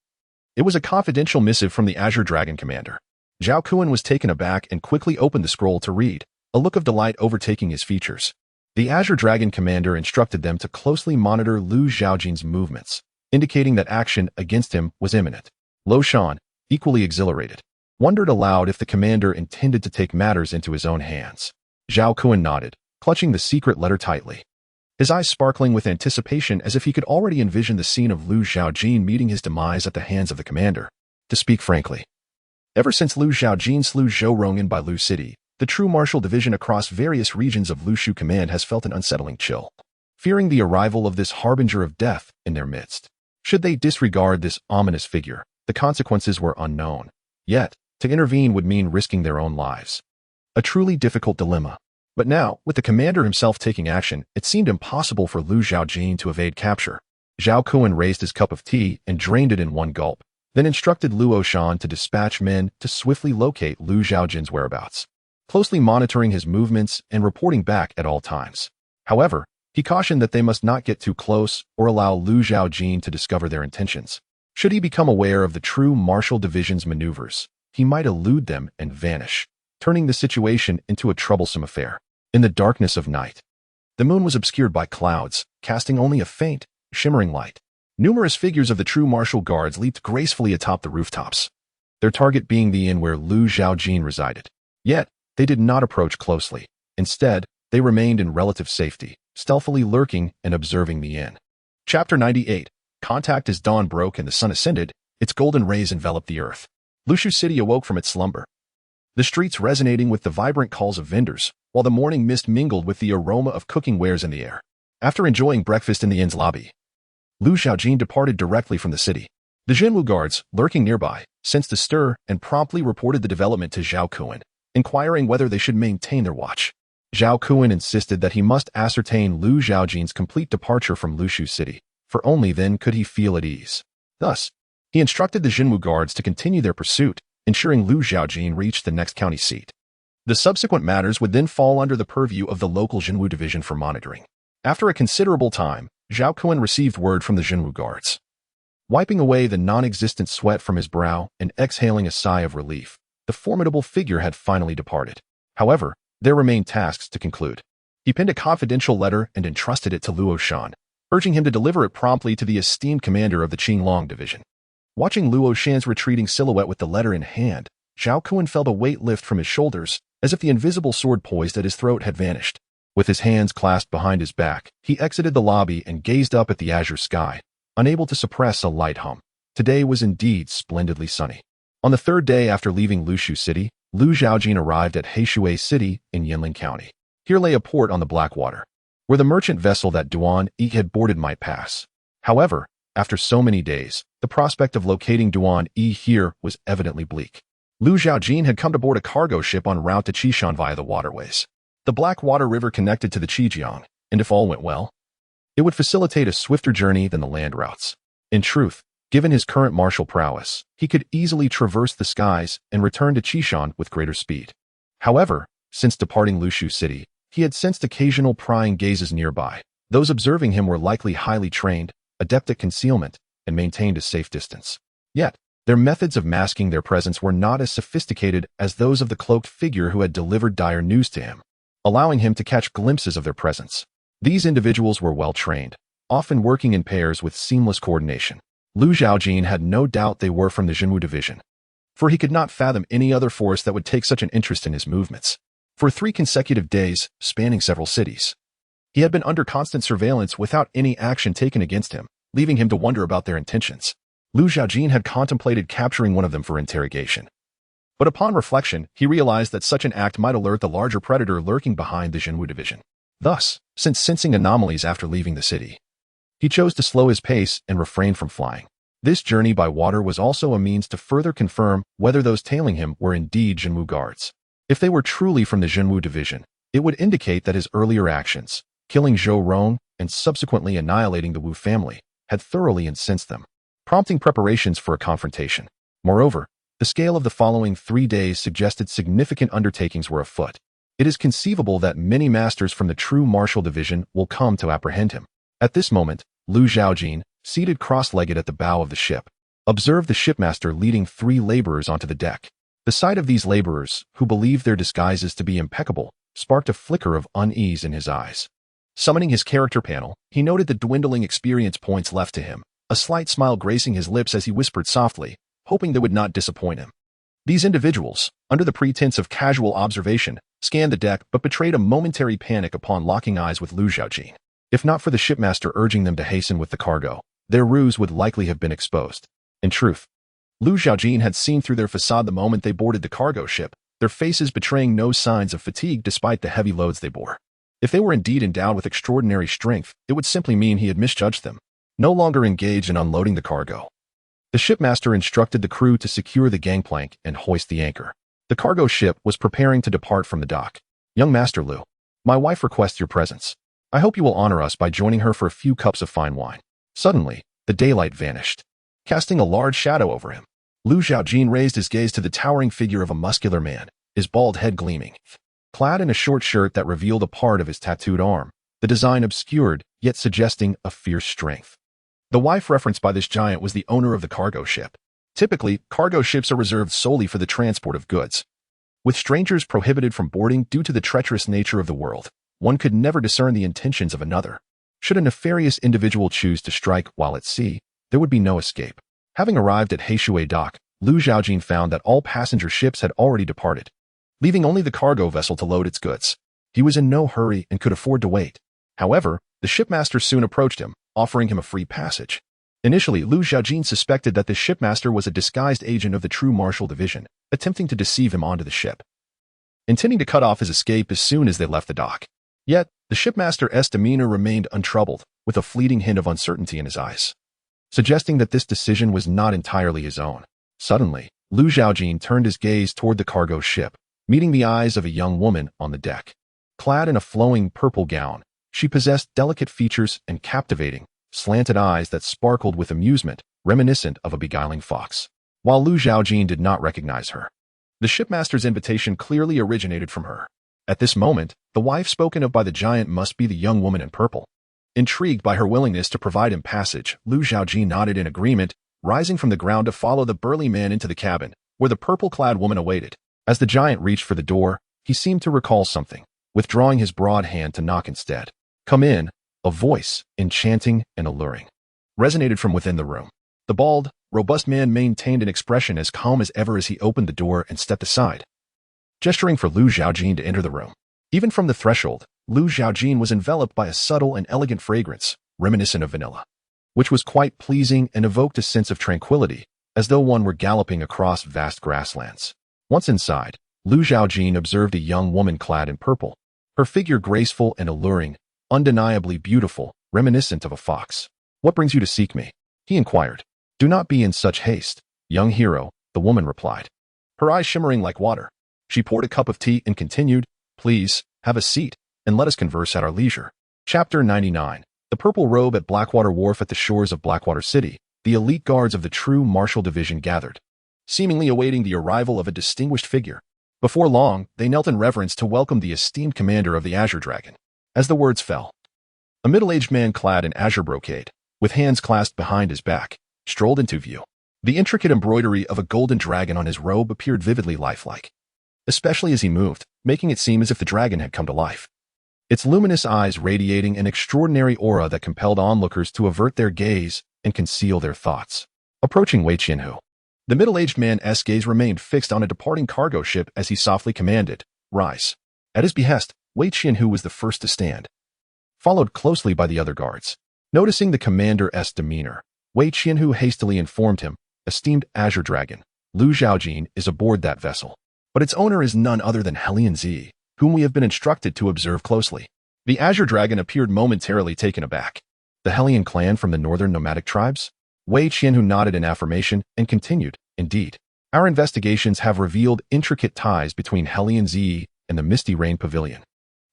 It was a confidential missive from the Azure Dragon commander. Zhao Kun was taken aback and quickly opened the scroll to read, a look of delight overtaking his features. The Azure Dragon commander instructed them to closely monitor Lu Zhaojin's movements, indicating that action against him was imminent. Lo Shan, equally exhilarated, wondered aloud if the commander intended to take matters into his own hands. Zhao Kun nodded, clutching the secret letter tightly, his eyes sparkling with anticipation as if he could already envision the scene of Lu Zhaojin meeting his demise at the hands of the commander. To speak frankly, ever since Lu Zhaojin slew Zhou Rongin by Lu City, the true martial division across various regions of Lu Shu Command has felt an unsettling chill, fearing the arrival of this harbinger of death in their midst. Should they disregard this ominous figure, the consequences were unknown. Yet, to intervene would mean risking their own lives. A truly difficult dilemma. But now, with the commander himself taking action, it seemed impossible for Lu Zhaojin to evade capture. Zhao Kun raised his cup of tea and drained it in one gulp, then instructed Luo Shan to dispatch men to swiftly locate Lu Zhaojin's whereabouts, closely monitoring his movements and reporting back at all times. However, he cautioned that they must not get too close or allow Lu Zhaojin to discover their intentions. Should he become aware of the true martial division's maneuvers, he might elude them and vanish, turning the situation into a troublesome affair. In the darkness of night, the moon was obscured by clouds, casting only a faint, shimmering light. Numerous figures of the true martial guards leaped gracefully atop the rooftops, their target being the inn where Lu Zhaojin resided. Yet, they did not approach closely. Instead, they remained in relative safety, stealthily lurking and observing the inn. Chapter 98. Contact as dawn broke and the sun ascended, its golden rays enveloped the earth. Lu Shu City awoke from its slumber, the streets resonating with the vibrant calls of vendors, while the morning mist mingled with the aroma of cooking wares in the air. After enjoying breakfast in the inn's lobby, Lu Zhaojin departed directly from the city. The Jinwu guards, lurking nearby, sensed a stir and promptly reported the development to Zhao Kun, inquiring whether they should maintain their watch. Zhao Kun insisted that he must ascertain Lu Zhaojin's complete departure from Lu Shu City, for only then could he feel at ease. Thus, he instructed the Jinwu guards to continue their pursuit, ensuring Lu Zhaojin reached the next county seat. The subsequent matters would then fall under the purview of the local Jinwu division for monitoring. After a considerable time, Zhao Kun received word from the Jinwu guards. Wiping away the non-existent sweat from his brow and exhaling a sigh of relief, the formidable figure had finally departed. However, there remained tasks to conclude. He penned a confidential letter and entrusted it to Luo Shan, urging him to deliver it promptly to the esteemed commander of the Qinglong division. Watching Luo Shan's retreating silhouette with the letter in hand, Zhao Kun felt a weight lift from his shoulders, as if the invisible sword poised at his throat had vanished. With his hands clasped behind his back, he exited the lobby and gazed up at the azure sky, unable to suppress a light hum. Today was indeed splendidly sunny. On the third day after leaving Lu Shu City, Lu Zhaojin arrived at Heishui City in Yinling County. Here lay a port on the Blackwater, where the merchant vessel that Duan Yi had boarded might pass. However, after so many days, the prospect of locating Duan Yi here was evidently bleak. Lu Zhaojin had come to board a cargo ship en route to Qishan via the waterways. The Blackwater River connected to the Qijiang, and if all went well, it would facilitate a swifter journey than the land routes. In truth, given his current martial prowess, he could easily traverse the skies and return to Qishan with greater speed. However, since departing Lu Shu City, he had sensed occasional prying gazes nearby. Those observing him were likely highly trained, adept at concealment, and maintained a safe distance. Yet, their methods of masking their presence were not as sophisticated as those of the cloaked figure who had delivered dire news to him, allowing him to catch glimpses of their presence. These individuals were well trained, often working in pairs with seamless coordination. Lu Zhaojin had no doubt they were from the Jinwu division, for he could not fathom any other force that would take such an interest in his movements. for 3 consecutive days, spanning several cities. He had been under constant surveillance without any action taken against him, leaving him to wonder about their intentions. Zhaojin had contemplated capturing one of them for interrogation. But upon reflection, he realized that such an act might alert the larger predator lurking behind the Zhenwu division. Thus, since sensing anomalies after leaving the city, he chose to slow his pace and refrain from flying. This journey by water was also a means to further confirm whether those tailing him were indeed Zhenwu guards. If they were truly from the Zhenwu division, it would indicate that his earlier actions, killing Zhou Rong and subsequently annihilating the Wu family, had thoroughly incensed them, prompting preparations for a confrontation. Moreover, the scale of the following 3 days suggested significant undertakings were afoot. It is conceivable that many masters from the true martial division will come to apprehend him. At this moment, Zhaojin, seated cross-legged at the bow of the ship, observed the shipmaster leading 3 laborers onto the deck. The sight of these laborers, who believed their disguises to be impeccable, sparked a flicker of unease in his eyes. Summoning his character panel, he noted the dwindling experience points left to him, a slight smile gracing his lips as he whispered softly, hoping they would not disappoint him. These individuals, under the pretense of casual observation, scanned the deck but betrayed a momentary panic upon locking eyes with Zhaojin. If not for the shipmaster urging them to hasten with the cargo, their ruse would likely have been exposed. In truth, Zhaojin had seen through their facade the moment they boarded the cargo ship, their faces betraying no signs of fatigue despite the heavy loads they bore. If they were indeed endowed with extraordinary strength, it would simply mean he had misjudged them. No longer engaged in unloading the cargo, the shipmaster instructed the crew to secure the gangplank and hoist the anchor. The cargo ship was preparing to depart from the dock. "Young Master Lu, my wife requests your presence. I hope you will honor us by joining her for a few cups of fine wine." Suddenly, the daylight vanished, casting a large shadow over him. Zhaojin raised his gaze to the towering figure of a muscular man, his bald head gleaming. Clad in a short shirt that revealed a part of his tattooed arm, the design obscured, yet suggesting a fierce strength. The wife referenced by this giant was the owner of the cargo ship. Typically, cargo ships are reserved solely for the transport of goods, with strangers prohibited from boarding due to the treacherous nature of the world. One could never discern the intentions of another. Should a nefarious individual choose to strike while at sea, there would be no escape. Having arrived at Heishui dock, Zhaojin found that all passenger ships had already departed, leaving only the cargo vessel to load its goods. He was in no hurry and could afford to wait. However, the shipmaster soon approached him, offering him a free passage. Initially, Zhaojin suspected that the shipmaster was a disguised agent of the true martial division, attempting to deceive him onto the ship, intending to cut off his escape as soon as they left the dock. Yet, the shipmaster's demeanor remained untroubled, with a fleeting hint of uncertainty in his eyes, suggesting that this decision was not entirely his own. Suddenly, Zhaojin turned his gaze toward the cargo ship, meeting the eyes of a young woman on the deck. Clad in a flowing purple gown, she possessed delicate features and captivating, slanted eyes that sparkled with amusement, reminiscent of a beguiling fox. While Zhaojin did not recognize her, the shipmaster's invitation clearly originated from her. At this moment, the wife spoken of by the giant must be the young woman in purple. Intrigued by her willingness to provide him passage, Zhaojin nodded in agreement, rising from the ground to follow the burly man into the cabin, where the purple-clad woman awaited. As the giant reached for the door, he seemed to recall something, withdrawing his broad hand to knock instead. "Come in," a voice, enchanting and alluring, resonated from within the room. The bald, robust man maintained an expression as calm as ever as he opened the door and stepped aside, gesturing for Zhaojin to enter the room. Even from the threshold, Zhaojin was enveloped by a subtle and elegant fragrance, reminiscent of vanilla, which was quite pleasing and evoked a sense of tranquility, as though one were galloping across vast grasslands. Once inside, Zhaojin observed a young woman clad in purple, her figure graceful and alluring, undeniably beautiful, reminiscent of a fox. "What brings you to seek me?" he inquired. "Do not be in such haste, young hero," the woman replied, her eyes shimmering like water. She poured a cup of tea and continued, "Please, have a seat, and let us converse at our leisure." Chapter 99. The purple robe at Blackwater Wharf. At the shores of Blackwater City, the elite guards of the true martial division gathered, seemingly awaiting the arrival of a distinguished figure. Before long, they knelt in reverence to welcome the esteemed commander of the Azure Dragon. As the words fell, a middle-aged man clad in azure brocade, with hands clasped behind his back, strolled into view. The intricate embroidery of a golden dragon on his robe appeared vividly lifelike, especially as he moved, making it seem as if the dragon had come to life, its luminous eyes radiating an extraordinary aura that compelled onlookers to avert their gaze and conceal their thoughts. Approaching Wei Qianhu, the middle-aged man's gaze remained fixed on a departing cargo ship as he softly commanded, "Rise." At his behest, Wei Qianhu was the first to stand, followed closely by the other guards. Noticing the commander's demeanor, Wei Qianhu hastily informed him, "Esteemed Azure Dragon, Lu Zhaojin is aboard that vessel, but its owner is none other than Hellion Z, whom we have been instructed to observe closely." The Azure Dragon appeared momentarily taken aback. The Hellion clan from the northern nomadic tribes? Wei Qianhu nodded in affirmation and continued, "Indeed, our investigations have revealed intricate ties between Hellion Z and the Misty Rain Pavilion.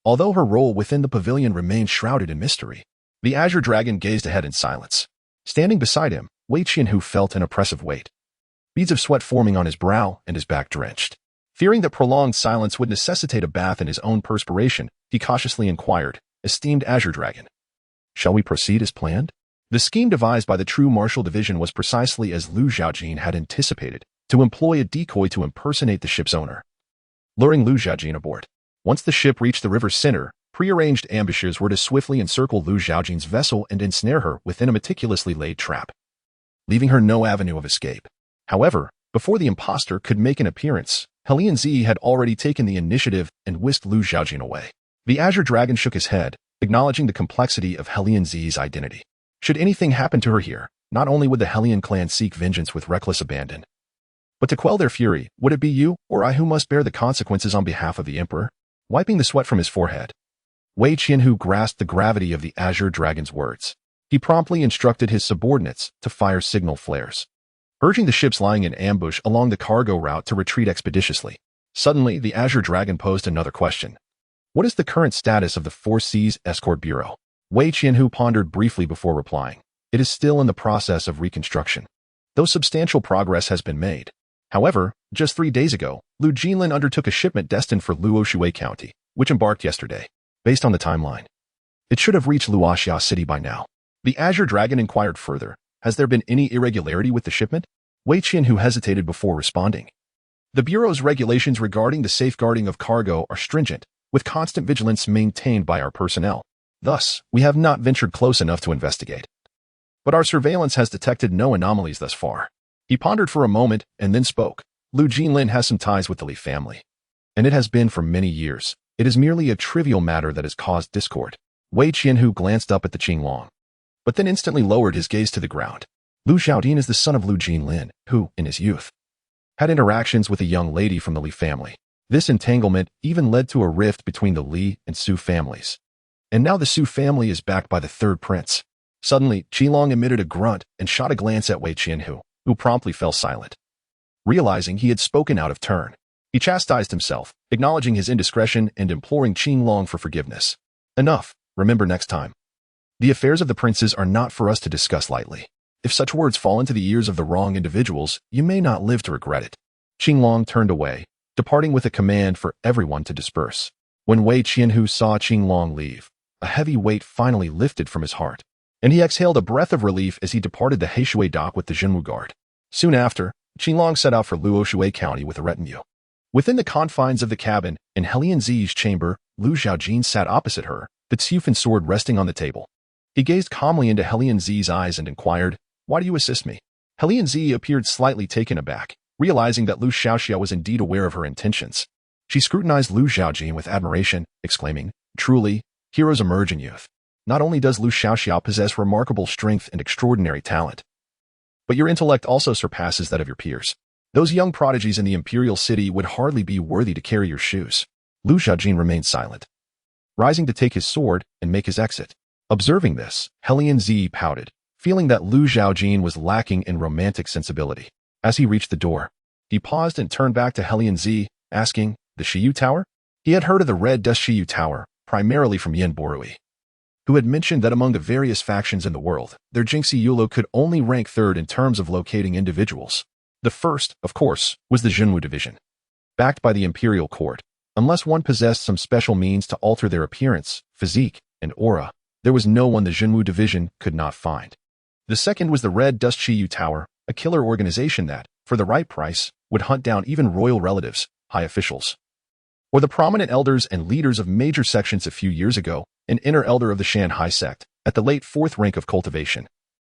Although her role within the pavilion remains shrouded in mystery." The Azure Dragon gazed ahead in silence. Standing beside him, Wei Qianhu felt an oppressive weight, beads of sweat forming on his brow and his back drenched. Fearing that prolonged silence would necessitate a bath in his own perspiration, he cautiously inquired, "Esteemed Azure Dragon, shall we proceed as planned?" The scheme devised by the True Martial Division was precisely as Lu Zhaojin had anticipated, to employ a decoy to impersonate the ship's owner, luring Lu Zhaojin aboard. Once the ship reached the river's center, prearranged ambushes were to swiftly encircle Lu Zhaojin's vessel and ensnare her within a meticulously laid trap, leaving her no avenue of escape. However, before the impostor could make an appearance, Hellion Z had already taken the initiative and whisked Lu Zhaojin away. The Azure Dragon shook his head, acknowledging the complexity of Hellion Z's identity. Should anything happen to her here, not only would the Hellion clan seek vengeance with reckless abandon, but to quell their fury, would it be you or I who must bear the consequences on behalf of the Emperor? Wiping the sweat from his forehead, Wei Qianhu grasped the gravity of the Azure Dragon's words. He promptly instructed his subordinates to fire signal flares, urging the ships lying in ambush along the cargo route to retreat expeditiously. Suddenly, the Azure Dragon posed another question. "What is the current status of the Four Seas Escort Bureau?" Wei Qianhu pondered briefly before replying. "It is still in the process of reconstruction, though substantial progress has been made. However, just 3 days ago, Lu Jinlin undertook a shipment destined for Luoshui County, which embarked yesterday. Based on the timeline, it should have reached Luoxia City by now." The Azure Dragon inquired further, "Has there been any irregularity with the shipment?" Wei Qianhu hesitated before responding. "The Bureau's regulations regarding the safeguarding of cargo are stringent, with constant vigilance maintained by our personnel. Thus, we have not ventured close enough to investigate. But our surveillance has detected no anomalies thus far." He pondered for a moment and then spoke. "Lu Jinlin has some ties with the Li family, and it has been for many years. It is merely a trivial matter that has caused discord." Wei Qianhu glanced up at the Qinglong, but then instantly lowered his gaze to the ground. Lu Zhaojin is the son of Lu Jinlin, who, in his youth, had interactions with a young lady from the Li family. This entanglement even led to a rift between the Li and Su families. And now the Su family is backed by the third prince. Suddenly, Qilong emitted a grunt and shot a glance at Wei Qianhu, who promptly fell silent. Realizing he had spoken out of turn, he chastised himself, acknowledging his indiscretion and imploring Qinglong for forgiveness. "Enough, remember next time. The affairs of the princes are not for us to discuss lightly. If such words fall into the ears of the wrong individuals, you may not live to regret it." Qinglong turned away, departing with a command for everyone to disperse. When Wei Qianhu saw Qinglong leave, a heavy weight finally lifted from his heart, and he exhaled a breath of relief as he departed the Heishui dock with the Zhenwu guard. Soon after, Qinglong set out for Luoshui County with a retinue. Within the confines of the cabin, in Hellion Z's chamber, Lu Zhaojin sat opposite her, the Tsufan sword resting on the table. He gazed calmly into Hellion Z's eyes and inquired, "Why do you assist me?" Hellion Z appeared slightly taken aback, realizing that Lu Xiaoxia was indeed aware of her intentions. She scrutinized Lu Zhaojin with admiration, exclaiming, "Truly, heroes emerge in youth. Not only does Lu Xiaoxia possess remarkable strength and extraordinary talent, but your intellect also surpasses that of your peers. Those young prodigies in the imperial city would hardly be worthy to carry your shoes." Lu Zhaojin remained silent, rising to take his sword and make his exit. Observing this, Hellion Z pouted, feeling that Lu Zhaojin was lacking in romantic sensibility. As he reached the door, he paused and turned back to Hellion Z, asking, "The Shiyu Tower?" He had heard of the Red Dust Shiyu Tower, primarily from Yin Borui, who had mentioned that among the various factions in the world, their Jinxi Yulo could only rank third in terms of locating individuals. The first, of course, was the Zhenwu division, backed by the imperial court. Unless one possessed some special means to alter their appearance, physique, and aura, there was no one the Zhenwu division could not find. The second was the Red Dust Shiyu Tower, a killer organization that, for the right price, would hunt down even royal relatives, high officials, or the prominent elders and leaders of major sections a few years ago. An inner elder of the Shanhai sect, at the late 4th rank of cultivation,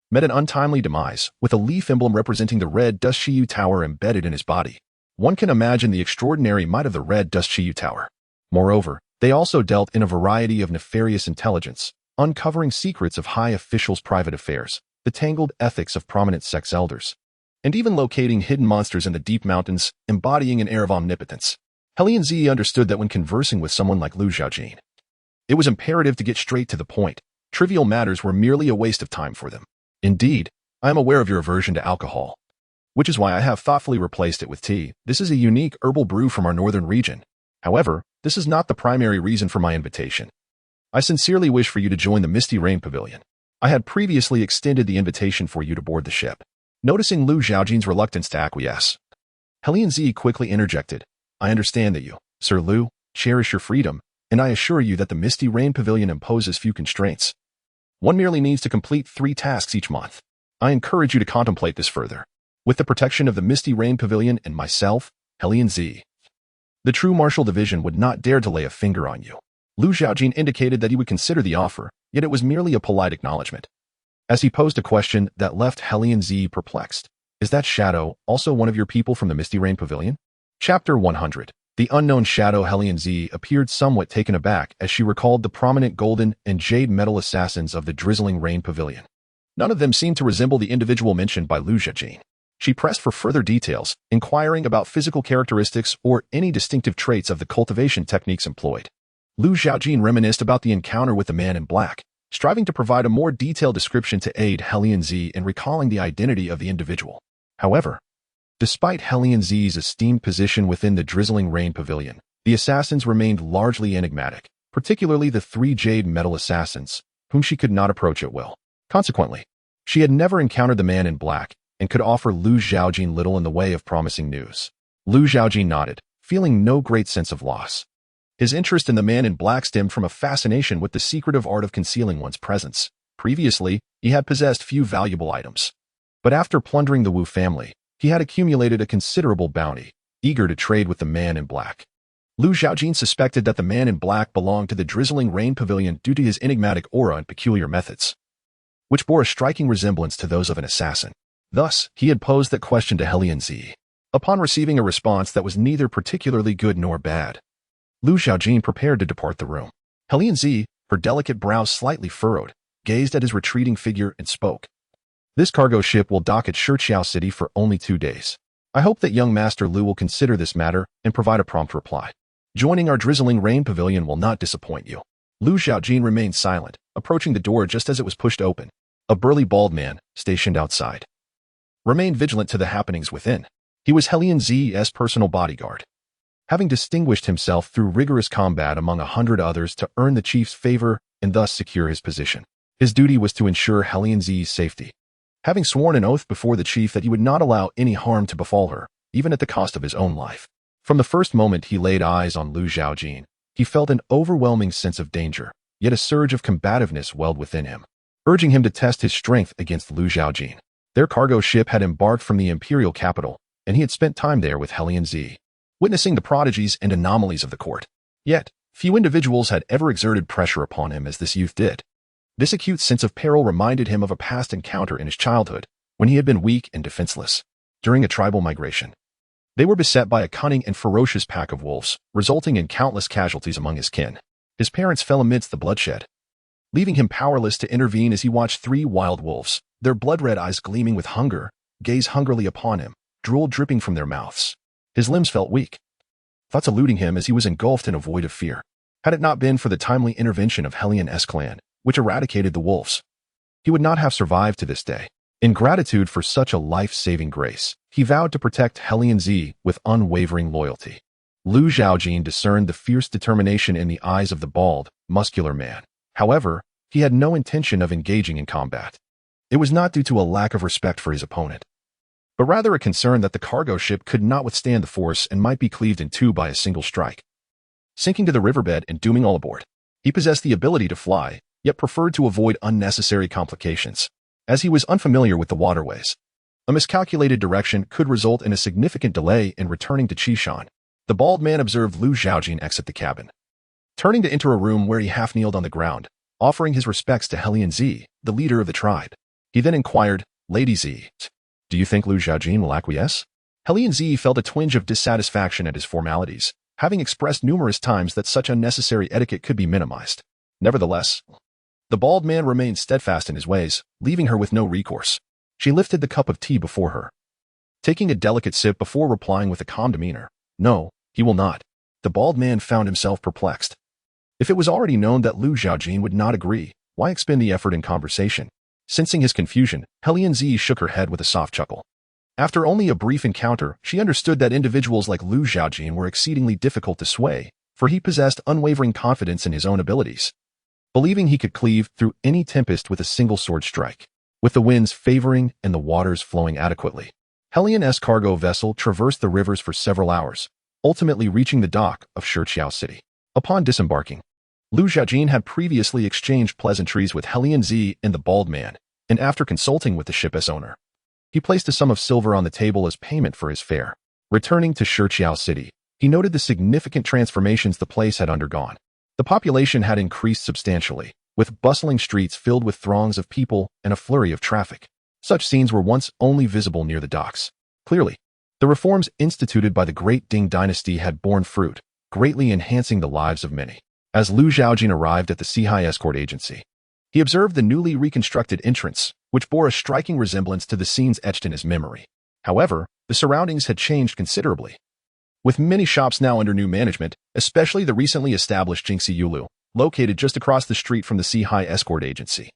met an untimely demise, with a leaf emblem representing the Red Dust Shiyu Tower embedded in his body. One can imagine the extraordinary might of the Red Dust Shiyu Tower. Moreover, they also dealt in a variety of nefarious intelligence, uncovering secrets of high officials' private affairs, the tangled ethics of prominent sex elders, and even locating hidden monsters in the deep mountains, embodying an air of omnipotence. Hellion Z understood that when conversing with someone like Zhaojin, it was imperative to get straight to the point. Trivial matters were merely a waste of time for them. Indeed, I am aware of your aversion to alcohol, which is why I have thoughtfully replaced it with tea. This is a unique herbal brew from our northern region. However, this is not the primary reason for my invitation. I sincerely wish for you to join the Misty Rain Pavilion. I had previously extended the invitation for you to board the ship. Noticing Zhaojin's reluctance to acquiesce, Hellion Z quickly interjected, I understand that you, Sir Liu, cherish your freedom, and I assure you that the Misty Rain Pavilion imposes few constraints. One merely needs to complete 3 tasks each month. I encourage you to contemplate this further. With the protection of the Misty Rain Pavilion and myself, Hellion Z, the true martial division would not dare to lay a finger on you. Zhaojin indicated that he would consider the offer, yet it was merely a polite acknowledgement. As he posed a question that left Hellion Z perplexed. Is that shadow also one of your people from the Misty Rain Pavilion? Chapter 100. The unknown shadow. Hellion Z appeared somewhat taken aback as she recalled the prominent golden and jade metal assassins of the Drizzling Rain Pavilion. None of them seemed to resemble the individual mentioned by Zhaojin. She pressed for further details, inquiring about physical characteristics or any distinctive traits of the cultivation techniques employed. Zhaojin reminisced about the encounter with the man in black, striving to provide a more detailed description to aid Hellion Z in recalling the identity of the individual. However, despite Hellion Z's esteemed position within the Drizzling Rain Pavilion, the assassins remained largely enigmatic, particularly the 3 jade metal assassins, whom she could not approach at will. Consequently, she had never encountered the man in black and could offer Zhaojin little in the way of promising news. Zhaojin nodded, feeling no great sense of loss. His interest in the man in black stemmed from a fascination with the secretive art of concealing one's presence. Previously, he had possessed few valuable items. But after plundering the Wu family, he had accumulated a considerable bounty, eager to trade with the man in black. Zhaojin suspected that the man in black belonged to the Drizzling Rain Pavilion due to his enigmatic aura and peculiar methods, which bore a striking resemblance to those of an assassin. Thus, he had posed that question to Hellion Z. Upon receiving a response that was neither particularly good nor bad, Zhaojin prepared to depart the room. Hellion Z, her delicate brows slightly furrowed, gazed at his retreating figure and spoke. This cargo ship will dock at Shiqiao City for only 2 days. I hope that young Master Liu will consider this matter and provide a prompt reply. Joining our Drizzling Rain Pavilion will not disappoint you. Zhaojin remained silent, approaching the door just as it was pushed open. A burly bald man, stationed outside, remained vigilant to the happenings within. He was Hellion Z's personal bodyguard, having distinguished himself through rigorous combat among 100 others to earn the chief's favor and thus secure his position. His duty was to ensure Hellion Z's safety, having sworn an oath before the chief that he would not allow any harm to befall her, even at the cost of his own life. From the first moment he laid eyes on Zhaojin, he felt an overwhelming sense of danger, yet a surge of combativeness welled within him, urging him to test his strength against Zhaojin. Their cargo ship had embarked from the imperial capital, and he had spent time there with Hellion Z, witnessing the prodigies and anomalies of the court. Yet, few individuals had ever exerted pressure upon him as this youth did. This acute sense of peril reminded him of a past encounter in his childhood, when he had been weak and defenseless. During a tribal migration, they were beset by a cunning and ferocious pack of wolves, resulting in countless casualties among his kin. His parents fell amidst the bloodshed, leaving him powerless to intervene as he watched 3 wild wolves, their blood-red eyes gleaming with hunger, gaze hungrily upon him, drool dripping from their mouths. His limbs felt weak, thoughts eluding him as he was engulfed in a void of fear. Had it not been for the timely intervention of Hellion's clan, which eradicated the wolves, he would not have survived to this day. In gratitude for such a life-saving grace, he vowed to protect Hellion Z with unwavering loyalty. Zhaojin discerned the fierce determination in the eyes of the bald, muscular man. However, he had no intention of engaging in combat. It was not due to a lack of respect for his opponent, but rather a concern that the cargo ship could not withstand the force and might be cleaved in 2 by a single strike, sinking to the riverbed and dooming all aboard. He possessed the ability to fly, yet preferred to avoid unnecessary complications, as he was unfamiliar with the waterways. A miscalculated direction could result in a significant delay in returning to Qishan. The bald man observed Zhaojin exit the cabin, turning to enter a room where he half-kneeled on the ground, offering his respects to Hellion Z, the leader of the tribe. He then inquired, Lady Z, do you think Zhaojin will acquiesce? Hellion Z felt a twinge of dissatisfaction at his formalities. having expressed numerous times that such unnecessary etiquette could be minimized. Nevertheless, the bald man remained steadfast in his ways, leaving her with no recourse. She lifted the cup of tea before her, taking a delicate sip before replying with a calm demeanor. No, he will not. The bald man found himself perplexed. If it was already known that Zhaojin would not agree, why expend the effort in conversation? Sensing his confusion, Helianzi shook her head with a soft chuckle. After only a brief encounter, she understood that individuals like Zhaojin were exceedingly difficult to sway, for he possessed unwavering confidence in his own abilities, believing he could cleave through any tempest with a single sword strike. With the winds favoring and the waters flowing adequately, Helian's cargo vessel traversed the rivers for several hours, ultimately reaching the dock of Shiqiao City. Upon disembarking, Zhaojin had previously exchanged pleasantries with Helianzi and the bald man, and after consulting with the ship's owner, he placed a sum of silver on the table as payment for his fare. Returning to Shiqiao City, he noted the significant transformations the place had undergone. The population had increased substantially, with bustling streets filled with throngs of people and a flurry of traffic. Such scenes were once only visible near the docks. Clearly, the reforms instituted by the Great Ding Dynasty had borne fruit, greatly enhancing the lives of many. As Zhaojin arrived at the Qishan escort agency, he observed the newly reconstructed entrance, which bore a striking resemblance to the scenes etched in his memory. However, the surroundings had changed considerably, with many shops now under new management, especially the recently established Jingxi Yulu, located just across the street from the Qishan escort agency.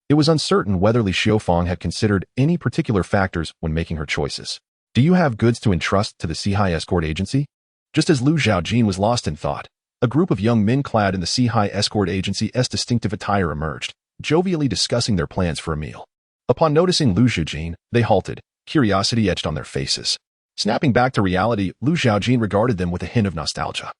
It was uncertain whether Li Xiufang had considered any particular factors when making her choices. Do you have goods to entrust to the Qishan escort agency? Just as Zhaojin was lost in thought, a group of young men clad in the Qishan escort agency's distinctive attire emerged, jovially discussing their plans for a meal. Upon noticing Zhaojin, they halted, curiosity etched on their faces. Snapping back to reality, Zhaojin regarded them with a hint of nostalgia.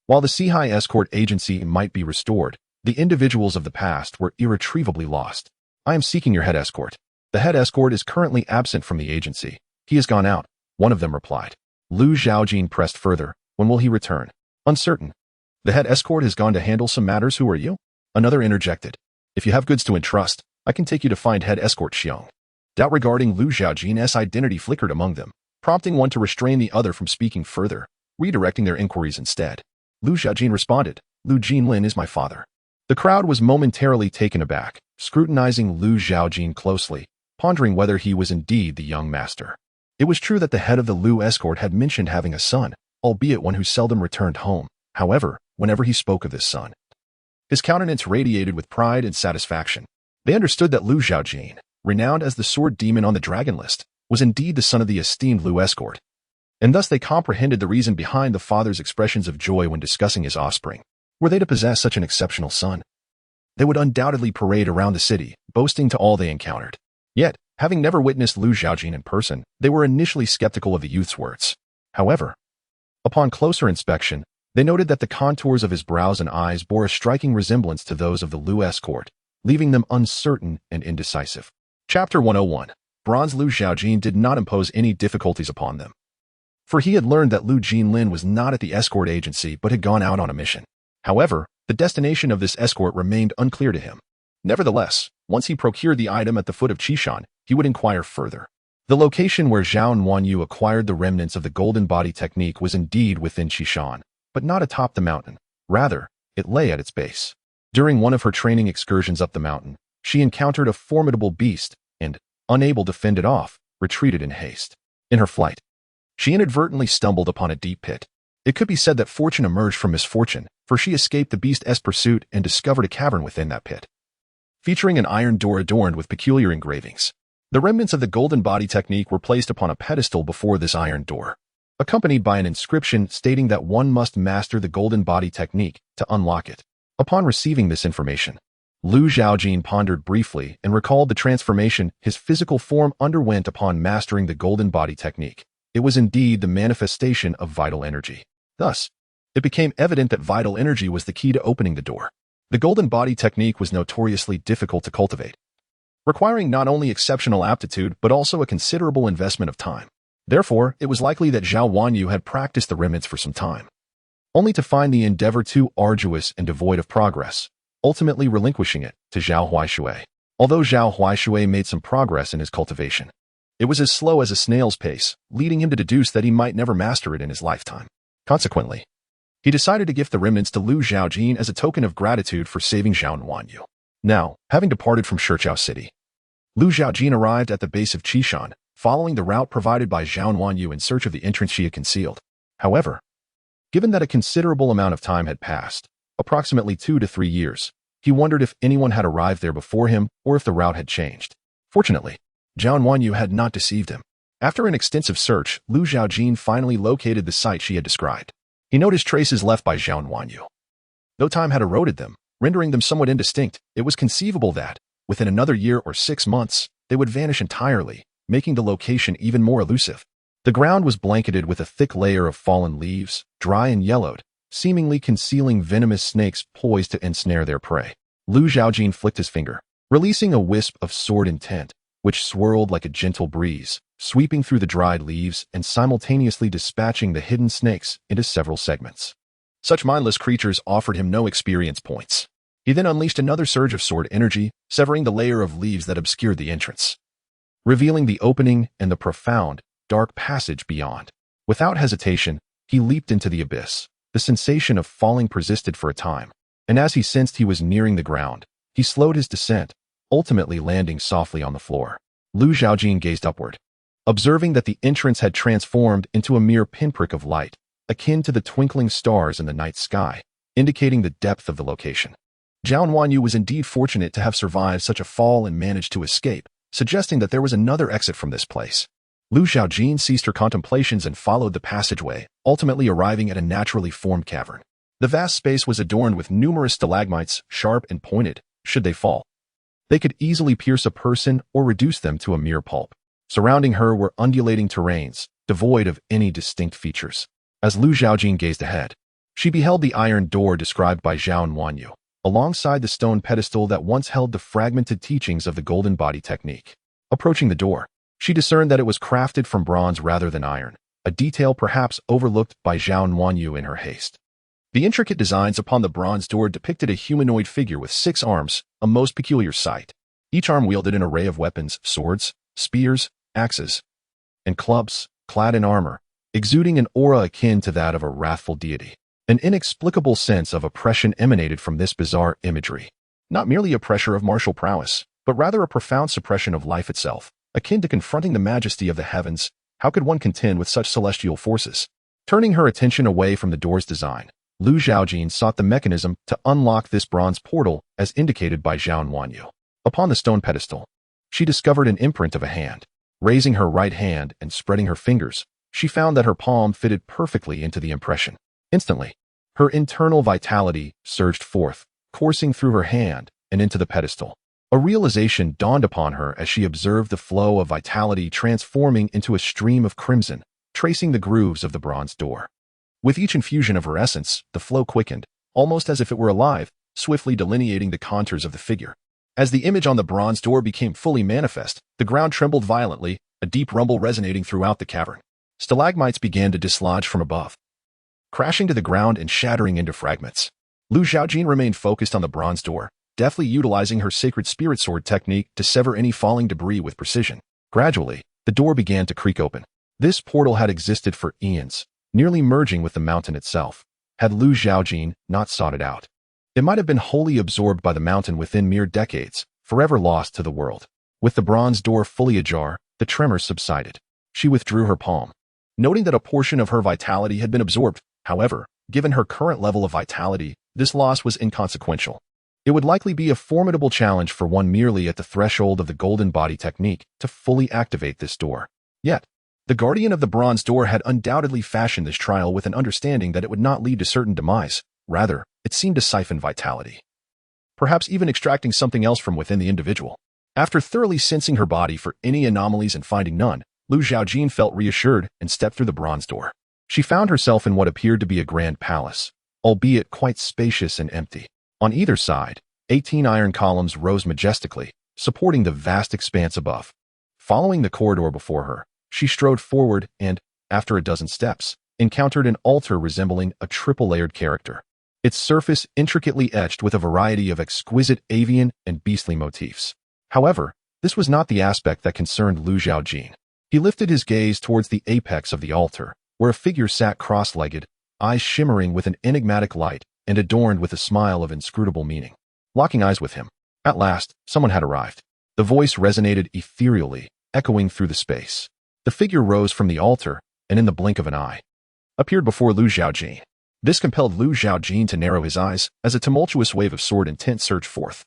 While the Qishan escort agency might be restored, the individuals of the past were irretrievably lost. I am seeking your head escort. The head escort is currently absent from the agency. He has gone out, one of them replied. Zhaojin pressed further. When will he return? Uncertain. The head escort has gone to handle some matters. Who are you? Another interjected. If you have goods to entrust, I can take you to find head escort Xiong. Doubt regarding Zhaojin's identity flickered among them, prompting one to restrain the other from speaking further, redirecting their inquiries instead. Zhaojin responded, Lu Jinlin is my father. The crowd was momentarily taken aback, scrutinizing Zhaojin closely, pondering whether he was indeed the young master. It was true that the head of the Lu escort had mentioned having a son, albeit one who seldom returned home. However, whenever he spoke of this son, his countenance radiated with pride and satisfaction. They understood that Zhaojin, renowned as the sword demon on the dragon list, was indeed the son of the esteemed Lu escort, and thus they comprehended the reason behind the father's expressions of joy when discussing his offspring. Were they to possess such an exceptional son, they would undoubtedly parade around the city, boasting to all they encountered. Yet, having never witnessed Zhaojin in person, they were initially skeptical of the youth's words. However, upon closer inspection, they noted that the contours of his brows and eyes bore a striking resemblance to those of the Lu escort, leaving them uncertain and indecisive. Chapter 101. Bronze Zhaojin did not impose any difficulties upon them, for he had learned that Lu Jinlin was not at the escort agency but had gone out on a mission. However, the destination of this escort remained unclear to him. Nevertheless, once he procured the item at the foot of Qishan, he would inquire further. The location where Zhao Wanyu acquired the remnants of the golden body technique was indeed within Qishan, but not atop the mountain. Rather, it lay at its base. During one of her training excursions up the mountain, she encountered a formidable beast and, unable to fend it off, retreated in haste. In her flight, she inadvertently stumbled upon a deep pit. It could be said that fortune emerged from misfortune, for she escaped the beast's pursuit and discovered a cavern within that pit, featuring an iron door adorned with peculiar engravings. The remnants of the golden body technique were placed upon a pedestal before this iron door, accompanied by an inscription stating that one must master the golden body technique to unlock it. Upon receiving this information, Zhaojin pondered briefly and recalled the transformation his physical form underwent upon mastering the golden body technique. It was indeed the manifestation of vital energy. Thus, it became evident that vital energy was the key to opening the door. The golden body technique was notoriously difficult to cultivate, requiring not only exceptional aptitude but also a considerable investment of time. Therefore, it was likely that Zhao Wanyu had practiced the remnants for some time, only to find the endeavor too arduous and devoid of progress, ultimately relinquishing it to Zhao Huaishui. Although Zhao Huaishui made some progress in his cultivation, it was as slow as a snail's pace, leading him to deduce that he might never master it in his lifetime. Consequently, He decided to gift the remnants to Lu Zhaojin as a token of gratitude for saving Zhang Wanyu. Now, having departed from Shichao City, Lu Zhaojin arrived at the base of Qishan, following the route provided by Zhang Wanyu in search of the entrance she had concealed. However, given that a considerable amount of time had passed, approximately 2 to 3 years, he wondered if anyone had arrived there before him or if the route had changed. Fortunately, Zhang Wanyu had not deceived him. After an extensive search, Lu Zhaojin finally located the site she had described. He noticed traces left by Zhang Wanyu. Though time had eroded them, rendering them somewhat indistinct, it was conceivable that, within another year or 6 months, they would vanish entirely, making the location even more elusive. The ground was blanketed with a thick layer of fallen leaves, dry and yellowed, seemingly concealing venomous snakes poised to ensnare their prey. Lu Zhaojin flicked his finger, releasing a wisp of sword intent, which swirled like a gentle breeze, sweeping through the dried leaves and simultaneously dispatching the hidden snakes into several segments. Such mindless creatures offered him no experience points. He then unleashed another surge of sword energy, severing the layer of leaves that obscured the entrance, revealing the opening and the profound, dark passage beyond. Without hesitation, he leaped into the abyss. The sensation of falling persisted for a time, and as he sensed he was nearing the ground, he slowed his descent, ultimately landing softly on the floor. Lu Zhaojin gazed upward, observing that the entrance had transformed into a mere pinprick of light, akin to the twinkling stars in the night sky, indicating the depth of the location. Zhang Wanyu was indeed fortunate to have survived such a fall and managed to escape, suggesting that there was another exit from this place. Lu Zhaojin ceased her contemplations and followed the passageway, ultimately arriving at a naturally formed cavern. The vast space was adorned with numerous stalagmites, sharp and pointed. Should they fall, they could easily pierce a person or reduce them to a mere pulp. Surrounding her were undulating terrains, devoid of any distinct features. As Lu Zhaojin gazed ahead, she beheld the iron door described by Zhang Wanyu, alongside the stone pedestal that once held the fragmented teachings of the golden body technique. Approaching the door, she discerned that it was crafted from bronze rather than iron, a detail perhaps overlooked by Zhang Wanyu in her haste. The intricate designs upon the bronze door depicted a humanoid figure with 6 arms, a most peculiar sight. Each arm wielded an array of weapons, swords, spears, axes, and clubs, clad in armor, exuding an aura akin to that of a wrathful deity. An inexplicable sense of oppression emanated from this bizarre imagery. Not merely a pressure of martial prowess, but rather a profound suppression of life itself. Akin to confronting the majesty of the heavens, how could one contend with such celestial forces? Turning her attention away from the door's design, Lu Zhaojin sought the mechanism to unlock this bronze portal as indicated by Zhang Wanyu. Upon the stone pedestal, she discovered an imprint of a hand. Raising her right hand and spreading her fingers, she found that her palm fitted perfectly into the impression. Instantly, her internal vitality surged forth, coursing through her hand and into the pedestal. A realization dawned upon her as she observed the flow of vitality transforming into a stream of crimson, tracing the grooves of the bronze door. With each infusion of her essence, the flow quickened, almost as if it were alive, swiftly delineating the contours of the figure. As the image on the bronze door became fully manifest, the ground trembled violently, a deep rumble resonating throughout the cavern. Stalagmites began to dislodge from above, crashing to the ground and shattering into fragments. Lu Zhaojin remained focused on the bronze door, deftly utilizing her sacred spirit sword technique to sever any falling debris with precision. Gradually, the door began to creak open. This portal had existed for eons, nearly merging with the mountain itself. Had Lu Zhaojin not sought it out, it might have been wholly absorbed by the mountain within mere decades, forever lost to the world. With the bronze door fully ajar, the tremors subsided. She withdrew her palm, noting that a portion of her vitality had been absorbed. However, given her current level of vitality, this loss was inconsequential. It would likely be a formidable challenge for one merely at the threshold of the golden body technique to fully activate this door. Yet, the guardian of the bronze door had undoubtedly fashioned this trial with an understanding that it would not lead to certain demise. Rather, it seemed to siphon vitality, perhaps even extracting something else from within the individual. After thoroughly sensing her body for any anomalies and finding none, Lu Zhaojin felt reassured and stepped through the bronze door. She found herself in what appeared to be a grand palace, albeit quite spacious and empty. On either side, 18 iron columns rose majestically, supporting the vast expanse above. Following the corridor before her, she strode forward and, after a dozen steps, encountered an altar resembling a triple-layered character, its surface intricately etched with a variety of exquisite avian and beastly motifs. However, this was not the aspect that concerned Lu Zhaojin. He lifted his gaze towards the apex of the altar, where a figure sat cross-legged, eyes shimmering with an enigmatic light and adorned with a smile of inscrutable meaning. Locking eyes with him. At last, someone had arrived. The voice resonated ethereally, echoing through the space. The figure rose from the altar, and in the blink of an eye, appeared before Lu Zhaojin. This compelled Lu Zhaojin to narrow his eyes as a tumultuous wave of sword intent surged forth,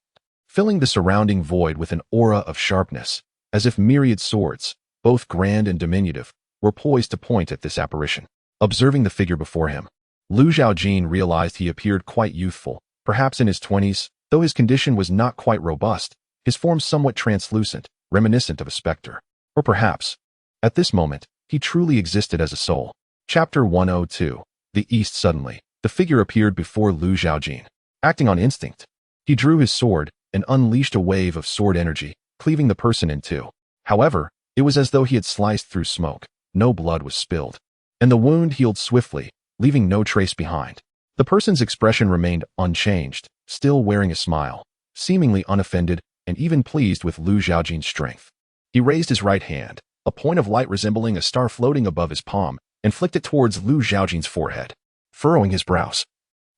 filling the surrounding void with an aura of sharpness, as if myriad swords, both grand and diminutive, were poised to point at this apparition. Observing the figure before him, Lu Zhaojin realized he appeared quite youthful, perhaps in his 20s, though his condition was not quite robust, his form somewhat translucent, reminiscent of a specter. Or perhaps, at this moment, he truly existed as a soul. Chapter 102. The East. Suddenly, the figure appeared before Lu Zhaojin. Acting on instinct, he drew his sword and unleashed a wave of sword energy, cleaving the person in two. However, it was as though he had sliced through smoke. No blood was spilled, and the wound healed swiftly, leaving no trace behind. The person's expression remained unchanged, still wearing a smile, seemingly unoffended and even pleased with Lu Zhaojin's strength. He raised his right hand, a point of light resembling a star floating above his palm, and flicked it towards Lu Zhaojin's forehead. Furrowing his brows,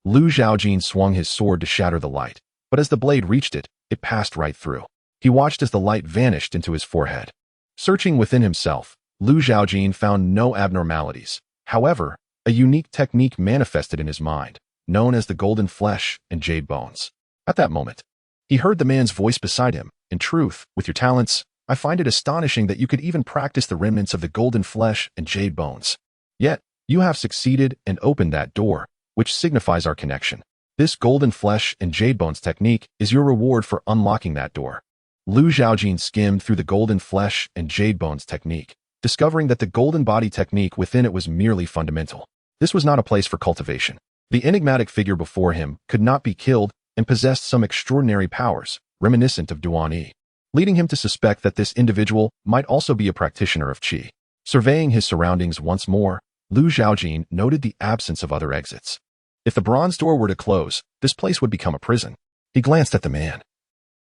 Lu Zhaojin swung his sword to shatter the light, but as the blade reached it, it passed right through. He watched as the light vanished into his forehead. Searching within himself, Lu Zhaojin found no abnormalities. However, a unique technique manifested in his mind, known as the golden flesh and jade bones. At that moment, he heard the man's voice beside him. In truth, with your talents, I find it astonishing that you could even practice the remnants of the golden flesh and jade bones. Yet, you have succeeded and opened that door, which signifies our connection. This golden flesh and jade bones technique is your reward for unlocking that door. Lu Zhaojin skimmed through the golden flesh and jade bones technique, discovering that the golden body technique within it was merely fundamental. This was not a place for cultivation. The enigmatic figure before him could not be killed and possessed some extraordinary powers, reminiscent of Duan, leading him to suspect that this individual might also be a practitioner of Qi. Surveying his surroundings once more, Lu Zhaojin noted the absence of other exits. If the bronze door were to close, this place would become a prison. He glanced at the man,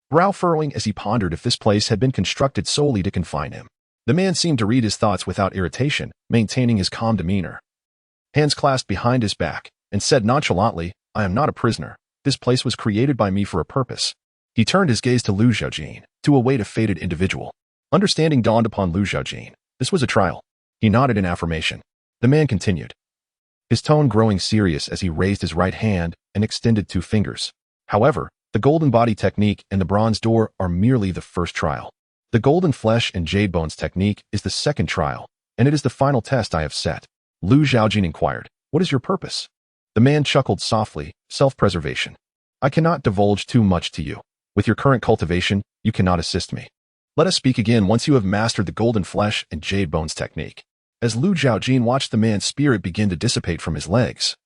brow furrowing as he pondered if this place had been constructed solely to confine him. The man seemed to read his thoughts without irritation, maintaining his calm demeanor, hands clasped behind his back, and said nonchalantly, I am not a prisoner. This place was created by me for a purpose. He turned his gaze to Lu Zhaojin, to await a fated individual. Understanding dawned upon Lu Zhaojin. This was a trial. He nodded in affirmation. The man continued, his tone growing serious as he raised his right hand and extended two fingers. However, the golden body technique and the bronze door are merely the first trial. The golden flesh and jade bones technique is the second trial, and it is the final test I have set. Lu Zhaojin inquired, what is your purpose? The man chuckled softly, self-preservation. I cannot divulge too much to you. With your current cultivation, you cannot assist me. Let us speak again once you have mastered the golden flesh and jade bones technique. As Lu Zhaojin watched the man's spirit begin to dissipate from his legs,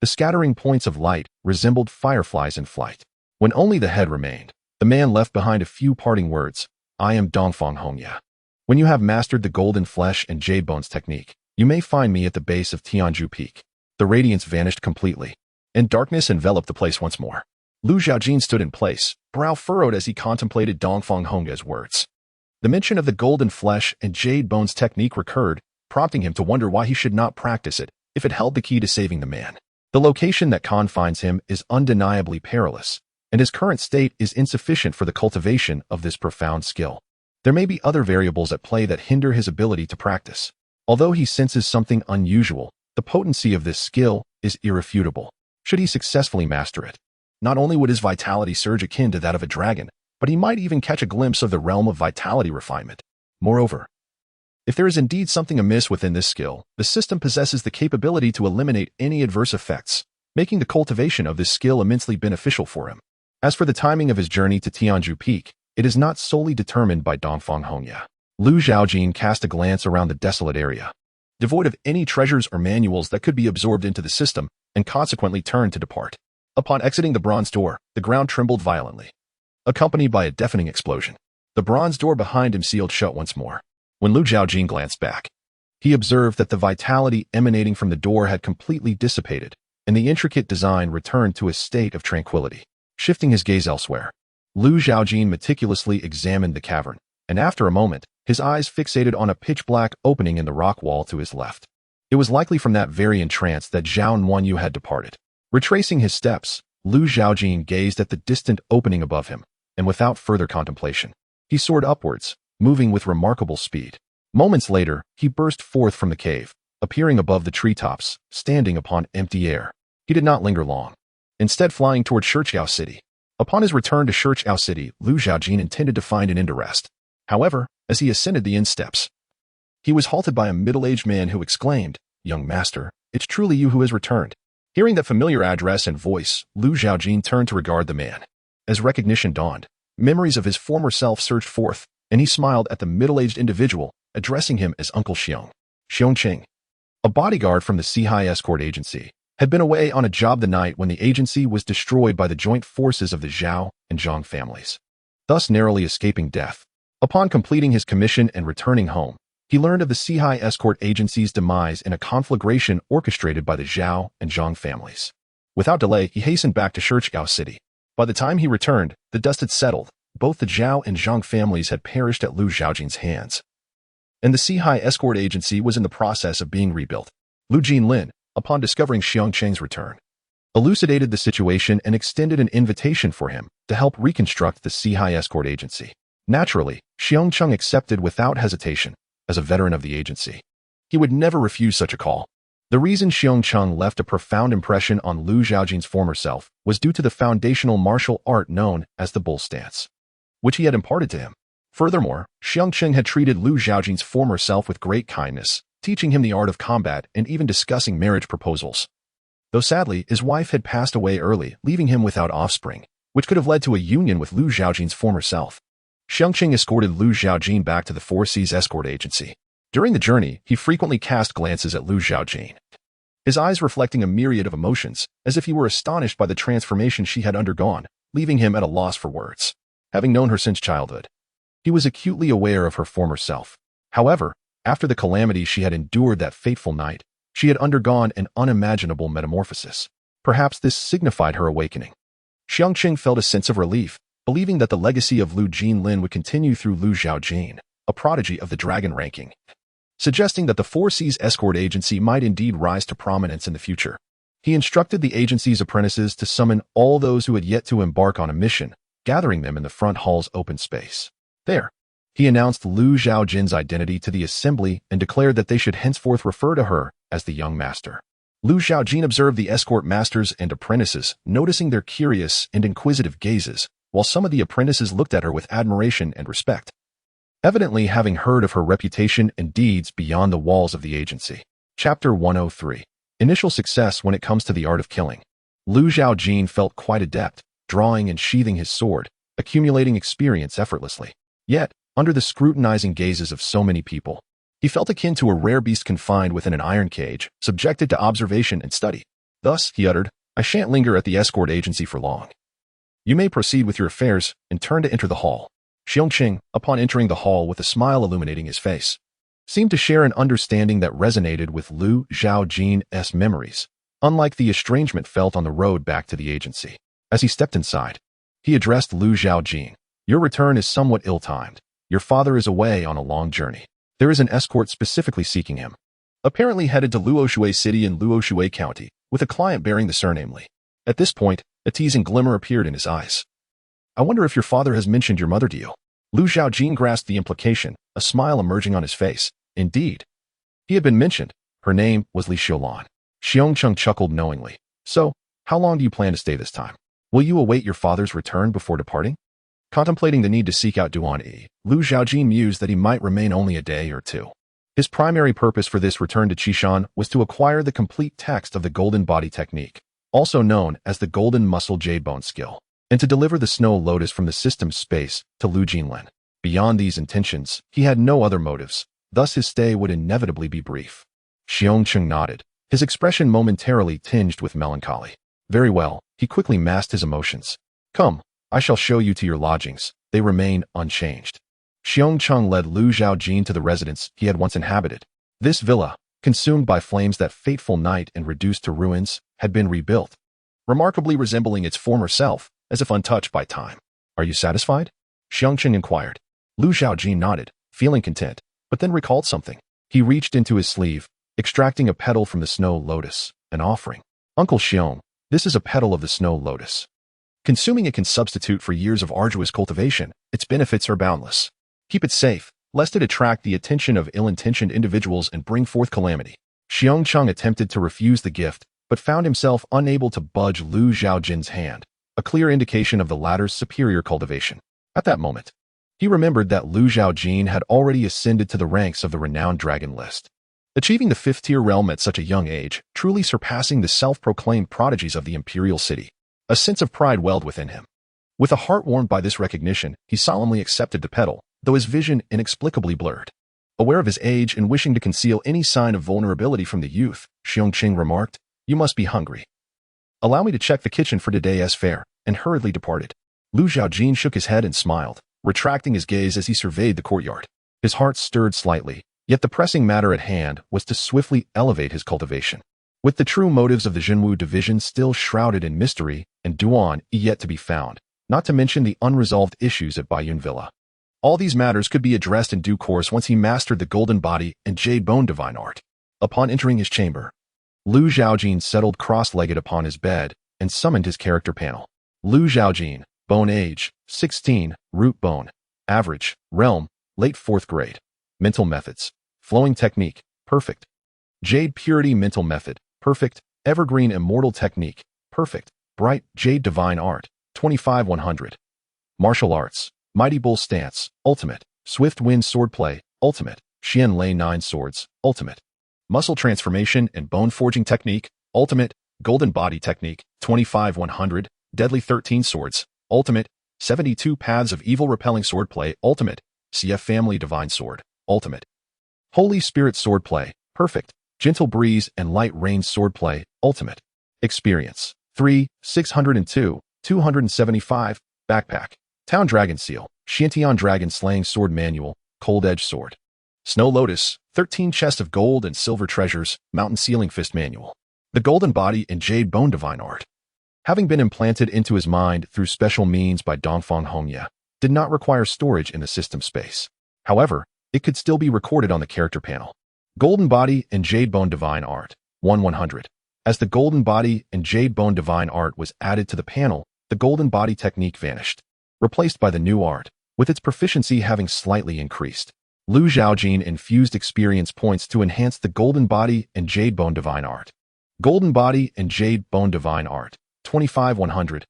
the scattering points of light resembled fireflies in flight. When only the head remained, the man left behind a few parting words. I am Dongfang Hongya. When you have mastered the golden flesh and jade bones technique, you may find me at the base of Tianju Peak. The radiance vanished completely, and darkness enveloped the place once more. Lu Zhaojin stood in place, brow furrowed as he contemplated Dongfang Hongya's words. The mention of the golden flesh and jade bones technique recurred, prompting him to wonder why he should not practice it if it held the key to saving the man. The location that confines him is undeniably perilous, and his current state is insufficient for the cultivation of this profound skill. There may be other variables at play that hinder his ability to practice. Although he senses something unusual, the potency of this skill is irrefutable. Should he successfully master it, not only would his vitality surge akin to that of a dragon, but he might even catch a glimpse of the realm of vitality refinement. Moreover, if there is indeed something amiss within this skill, the system possesses the capability to eliminate any adverse effects, making the cultivation of this skill immensely beneficial for him. As for the timing of his journey to Tianju Peak, it is not solely determined by Dongfang Hongya. Lu Zhaojin cast a glance around the desolate area, devoid of any treasures or manuals that could be absorbed into the system, and consequently turned to depart. Upon exiting the bronze door, the ground trembled violently, accompanied by a deafening explosion. The bronze door behind him sealed shut once more. When Lu Zhaojin glanced back, he observed that the vitality emanating from the door had completely dissipated, and the intricate design returned to a state of tranquility. Shifting his gaze elsewhere, Lu Zhaojin meticulously examined the cavern, and after a moment, his eyes fixated on a pitch-black opening in the rock wall to his left. It was likely from that very entrance that Zhao Nuanyu had departed. Retracing his steps, Lu Zhaojin gazed at the distant opening above him, and without further contemplation, he soared upwards, moving with remarkable speed. Moments later, he burst forth from the cave, appearing above the treetops, standing upon empty air. He did not linger long, instead flying toward Shijiao City. Upon his return to Shijiao City, Lu Zhaojin intended to find an inn to rest. However, as he ascended the inn steps, he was halted by a middle-aged man who exclaimed, "Young master, it's truly you who has returned." Hearing that familiar address and voice, Lu Zhaojin turned to regard the man. As recognition dawned, memories of his former self surged forth, and he smiled at the middle-aged individual, addressing him as Uncle Xiong. Xiongqing, a bodyguard from the Sihai escort agency, had been away on a job the night when the agency was destroyed by the joint forces of the Zhao and Zhang families, thus narrowly escaping death. Upon completing his commission and returning home, he learned of the Sihai escort agency's demise in a conflagration orchestrated by the Zhao and Zhang families. Without delay, he hastened back to Shijiao City. By the time he returned, the dust had settled. Both the Zhao and Zhang families had perished at Lu Zhaojin's hands, and the Sihai escort agency was in the process of being rebuilt. Lu Jinlin, upon discovering Xiongqing's return, elucidated the situation and extended an invitation for him to help reconstruct the Sihai escort agency. Naturally, Xiongqing accepted without hesitation. As a veteran of the agency, he would never refuse such a call. The reason Xiongqing left a profound impression on Lu Zhaojin's former self was due to the foundational martial art known as the Bull Stance, which he had imparted to him. Furthermore, Xiongqing had treated Lu Zhaojin's former self with great kindness, teaching him the art of combat and even discussing marriage proposals. Though sadly, his wife had passed away early, leaving him without offspring, which could have led to a union with Lu Zhaojin's former self. Xiongqing escorted Lu Zhaojin back to the Four Seas escort agency. During the journey, he frequently cast glances at Lu Zhaojin, his eyes reflecting a myriad of emotions, as if he were astonished by the transformation she had undergone, leaving him at a loss for words. Having known her since childhood, he was acutely aware of her former self. However, after the calamity she had endured that fateful night, she had undergone an unimaginable metamorphosis. Perhaps this signified her awakening. Xiongqing felt a sense of relief, believing that the legacy of Lu Jinlin would continue through Lu Zhaojin, a prodigy of the dragon ranking, suggesting that the Four Seas escort agency might indeed rise to prominence in the future. He instructed the agency's apprentices to summon all those who had yet to embark on a mission, gathering them in the front hall's open space. There, he announced Lu Zhaojin's identity to the assembly and declared that they should henceforth refer to her as the young master. Lu Zhaojin observed the escort masters and apprentices, noticing their curious and inquisitive gazes, while some of the apprentices looked at her with admiration and respect, evidently having heard of her reputation and deeds beyond the walls of the agency. Chapter 103. Initial success when it comes to the art of killing. Lu Zhaojin felt quite adept, drawing and sheathing his sword, accumulating experience effortlessly. Yet, under the scrutinizing gazes of so many people, he felt akin to a rare beast confined within an iron cage, subjected to observation and study. Thus, he uttered, "I shan't linger at the escort agency for long. You may proceed with your affairs," and turned to enter the hall. Xiongqing, upon entering the hall with a smile illuminating his face, seemed to share an understanding that resonated with Lu Zhaojin's memories, unlike the estrangement felt on the road back to the agency. As he stepped inside, he addressed Lu Zhaojin, "Your return is somewhat ill-timed. Your father is away on a long journey. There is an escort specifically seeking him, apparently headed to Luoshui City in Luoshui County, with a client bearing the surname Li." At this point, a teasing glimmer appeared in his eyes. "I wonder if your father has mentioned your mother to you." Lu Zhaojin grasped the implication, a smile emerging on his face. Indeed, he had been mentioned. Her name was Li Xiulan. Xiongqing chuckled knowingly. "So, how long do you plan to stay this time? Will you await your father's return before departing?" Contemplating the need to seek out Duan Yi, Lu Zhaojin mused that he might remain only a day or two. His primary purpose for this return to Qishan was to acquire the complete text of the Golden Body Technique, also known as the Golden Muscle Jade Bone Skill, and to deliver the Snow Lotus from the system's space to Lu Jinlin. Beyond these intentions, he had no other motives, thus his stay would inevitably be brief. Xiongqing nodded, his expression momentarily tinged with melancholy. Very well, he quickly masked his emotions. "Come, I shall show you to your lodgings. They remain unchanged." Xiongqing led Lu Zhaojin to the residence he had once inhabited. This villa, consumed by flames that fateful night and reduced to ruins, had been rebuilt, remarkably resembling its former self, as if untouched by time. "Are you satisfied?" Xiongqing inquired. Lu Zhaojin nodded, feeling content, but then recalled something. He reached into his sleeve, extracting a petal from the snow lotus, an offering. Uncle Xiong, this is a petal of the snow lotus. Consuming it can substitute for years of arduous cultivation. Its benefits are boundless. Keep it safe, lest it attract the attention of ill-intentioned individuals and bring forth calamity. Xiong Cheng attempted to refuse the gift, but found himself unable to budge Lu Zhaojin's hand, a clear indication of the latter's superior cultivation. At that moment, he remembered that Lu Zhaojin had already ascended to the ranks of the renowned dragon list, achieving the 5th-tier realm at such a young age, truly surpassing the self-proclaimed prodigies of the imperial city. A sense of pride welled within him. With a heart warmed by this recognition, he solemnly accepted the petal, though his vision inexplicably blurred. Aware of his age and wishing to conceal any sign of vulnerability from the youth, Xiongqing remarked, "You must be hungry. Allow me to check the kitchen for today's fare," and hurriedly departed. Lu Zhaojin shook his head and smiled, retracting his gaze as he surveyed the courtyard. His heart stirred slightly, yet the pressing matter at hand was to swiftly elevate his cultivation. With the true motives of the Jinwu division still shrouded in mystery and Duan yet to be found, not to mention the unresolved issues at Baiyun Villa. All these matters could be addressed in due course once he mastered the golden body and jade bone divine art. Upon entering his chamber, Lu Zhaojin settled cross-legged upon his bed and summoned his character panel. Lu Zhaojin, bone age, 16, root bone, average, realm, late 4th grade. Mental methods, flowing technique, perfect. Jade purity mental method, perfect. Evergreen immortal technique, perfect. Bright jade divine art, 25-100. Martial arts, mighty bull stance, ultimate. Swift wind swordplay, ultimate. Xian lei 9 swords, ultimate. Muscle transformation and bone forging technique, ultimate. Golden body technique, 25-100. Deadly 13 swords, ultimate. 72 paths of evil repelling swordplay, ultimate. CF family divine sword, ultimate. Holy spirit swordplay, perfect. Gentle breeze and light rain swordplay, ultimate. Experience, 3, 602, 275. Backpack. Town Dragon Seal, Xiantian Dragon Slaying Sword Manual, Cold Edge Sword. Snow Lotus, 13 Chest of Gold and Silver Treasures, Mountain Sealing Fist Manual. The Golden Body and Jade Bone Divine Art. Having been implanted into his mind through special means by Dongfang Hongye, did not require storage in the system space. However, it could still be recorded on the character panel. Golden Body and Jade Bone Divine Art, 1-100. As the Golden Body and Jade Bone Divine Art was added to the panel, the Golden Body technique vanished, replaced by the new art, with its proficiency having slightly increased. Lu Zhaojin infused experience points to enhance the Golden Body and Jade Bone Divine Art. Golden Body and Jade Bone Divine Art, 25-100.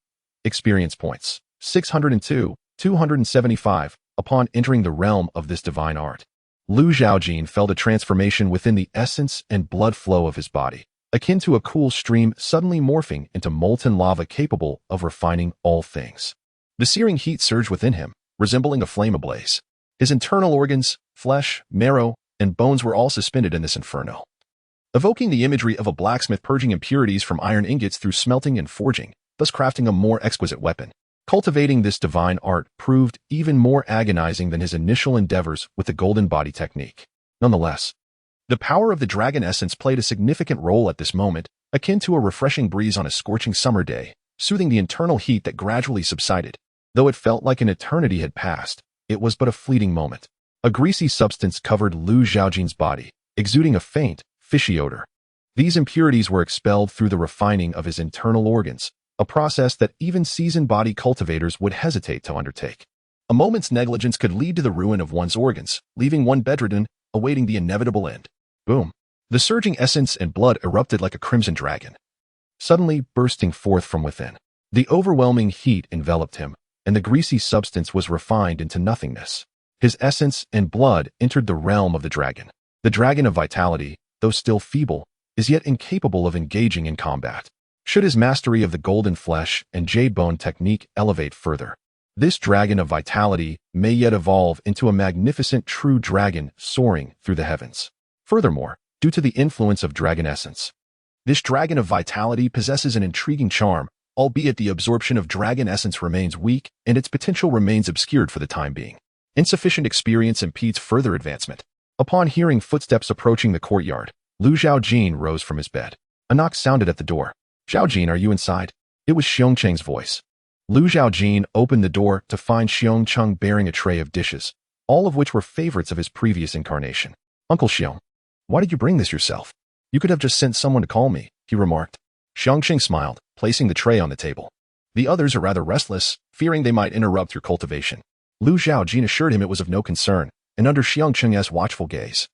Experience points, 602, 275. Upon entering the realm of this divine art, Lu Zhaojin felt a transformation within the essence and blood flow of his body, akin to a cool stream suddenly morphing into molten lava capable of refining all things. The searing heat surged within him, resembling a flame ablaze. His internal organs, flesh, marrow, and bones were all suspended in this inferno. Evoking the imagery of a blacksmith purging impurities from iron ingots through smelting and forging, thus crafting a more exquisite weapon. Cultivating this divine art proved even more agonizing than his initial endeavors with the golden body technique. Nonetheless, the power of the dragon essence played a significant role at this moment, akin to a refreshing breeze on a scorching summer day, soothing the internal heat that gradually subsided. Though it felt like an eternity had passed, it was but a fleeting moment. A greasy substance covered Lu Zhaojin's body, exuding a faint, fishy odor. These impurities were expelled through the refining of his internal organs, a process that even seasoned body cultivators would hesitate to undertake. A moment's negligence could lead to the ruin of one's organs, leaving one bedridden, awaiting the inevitable end. Boom. The surging essence and blood erupted like a crimson dragon, suddenly bursting forth from within. The overwhelming heat enveloped him, and the greasy substance was refined into nothingness. His essence and blood entered the realm of the dragon. The dragon of vitality, though still feeble, is yet incapable of engaging in combat. Should his mastery of the golden flesh and jade bone technique elevate further, this dragon of vitality may yet evolve into a magnificent true dragon soaring through the heavens. Furthermore, due to the influence of dragon essence, this dragon of vitality possesses an intriguing charm, albeit the absorption of dragon essence remains weak and its potential remains obscured for the time being. Insufficient experience impedes further advancement. Upon hearing footsteps approaching the courtyard, Lu Zhaojin rose from his bed. A knock sounded at the door. "Zhaojin, are you inside?" It was Xiongcheng's voice. Lu Zhaojin opened the door to find Xiongcheng bearing a tray of dishes, all of which were favorites of his previous incarnation. "Uncle Xiong." Why did you bring this yourself? You could have just sent someone to call me, he remarked. Xiangqing smiled, placing the tray on the table. The others are rather restless, fearing they might interrupt your cultivation. Lu Zhaojin assured him it was of no concern, and under Xiangqing's watchful gaze,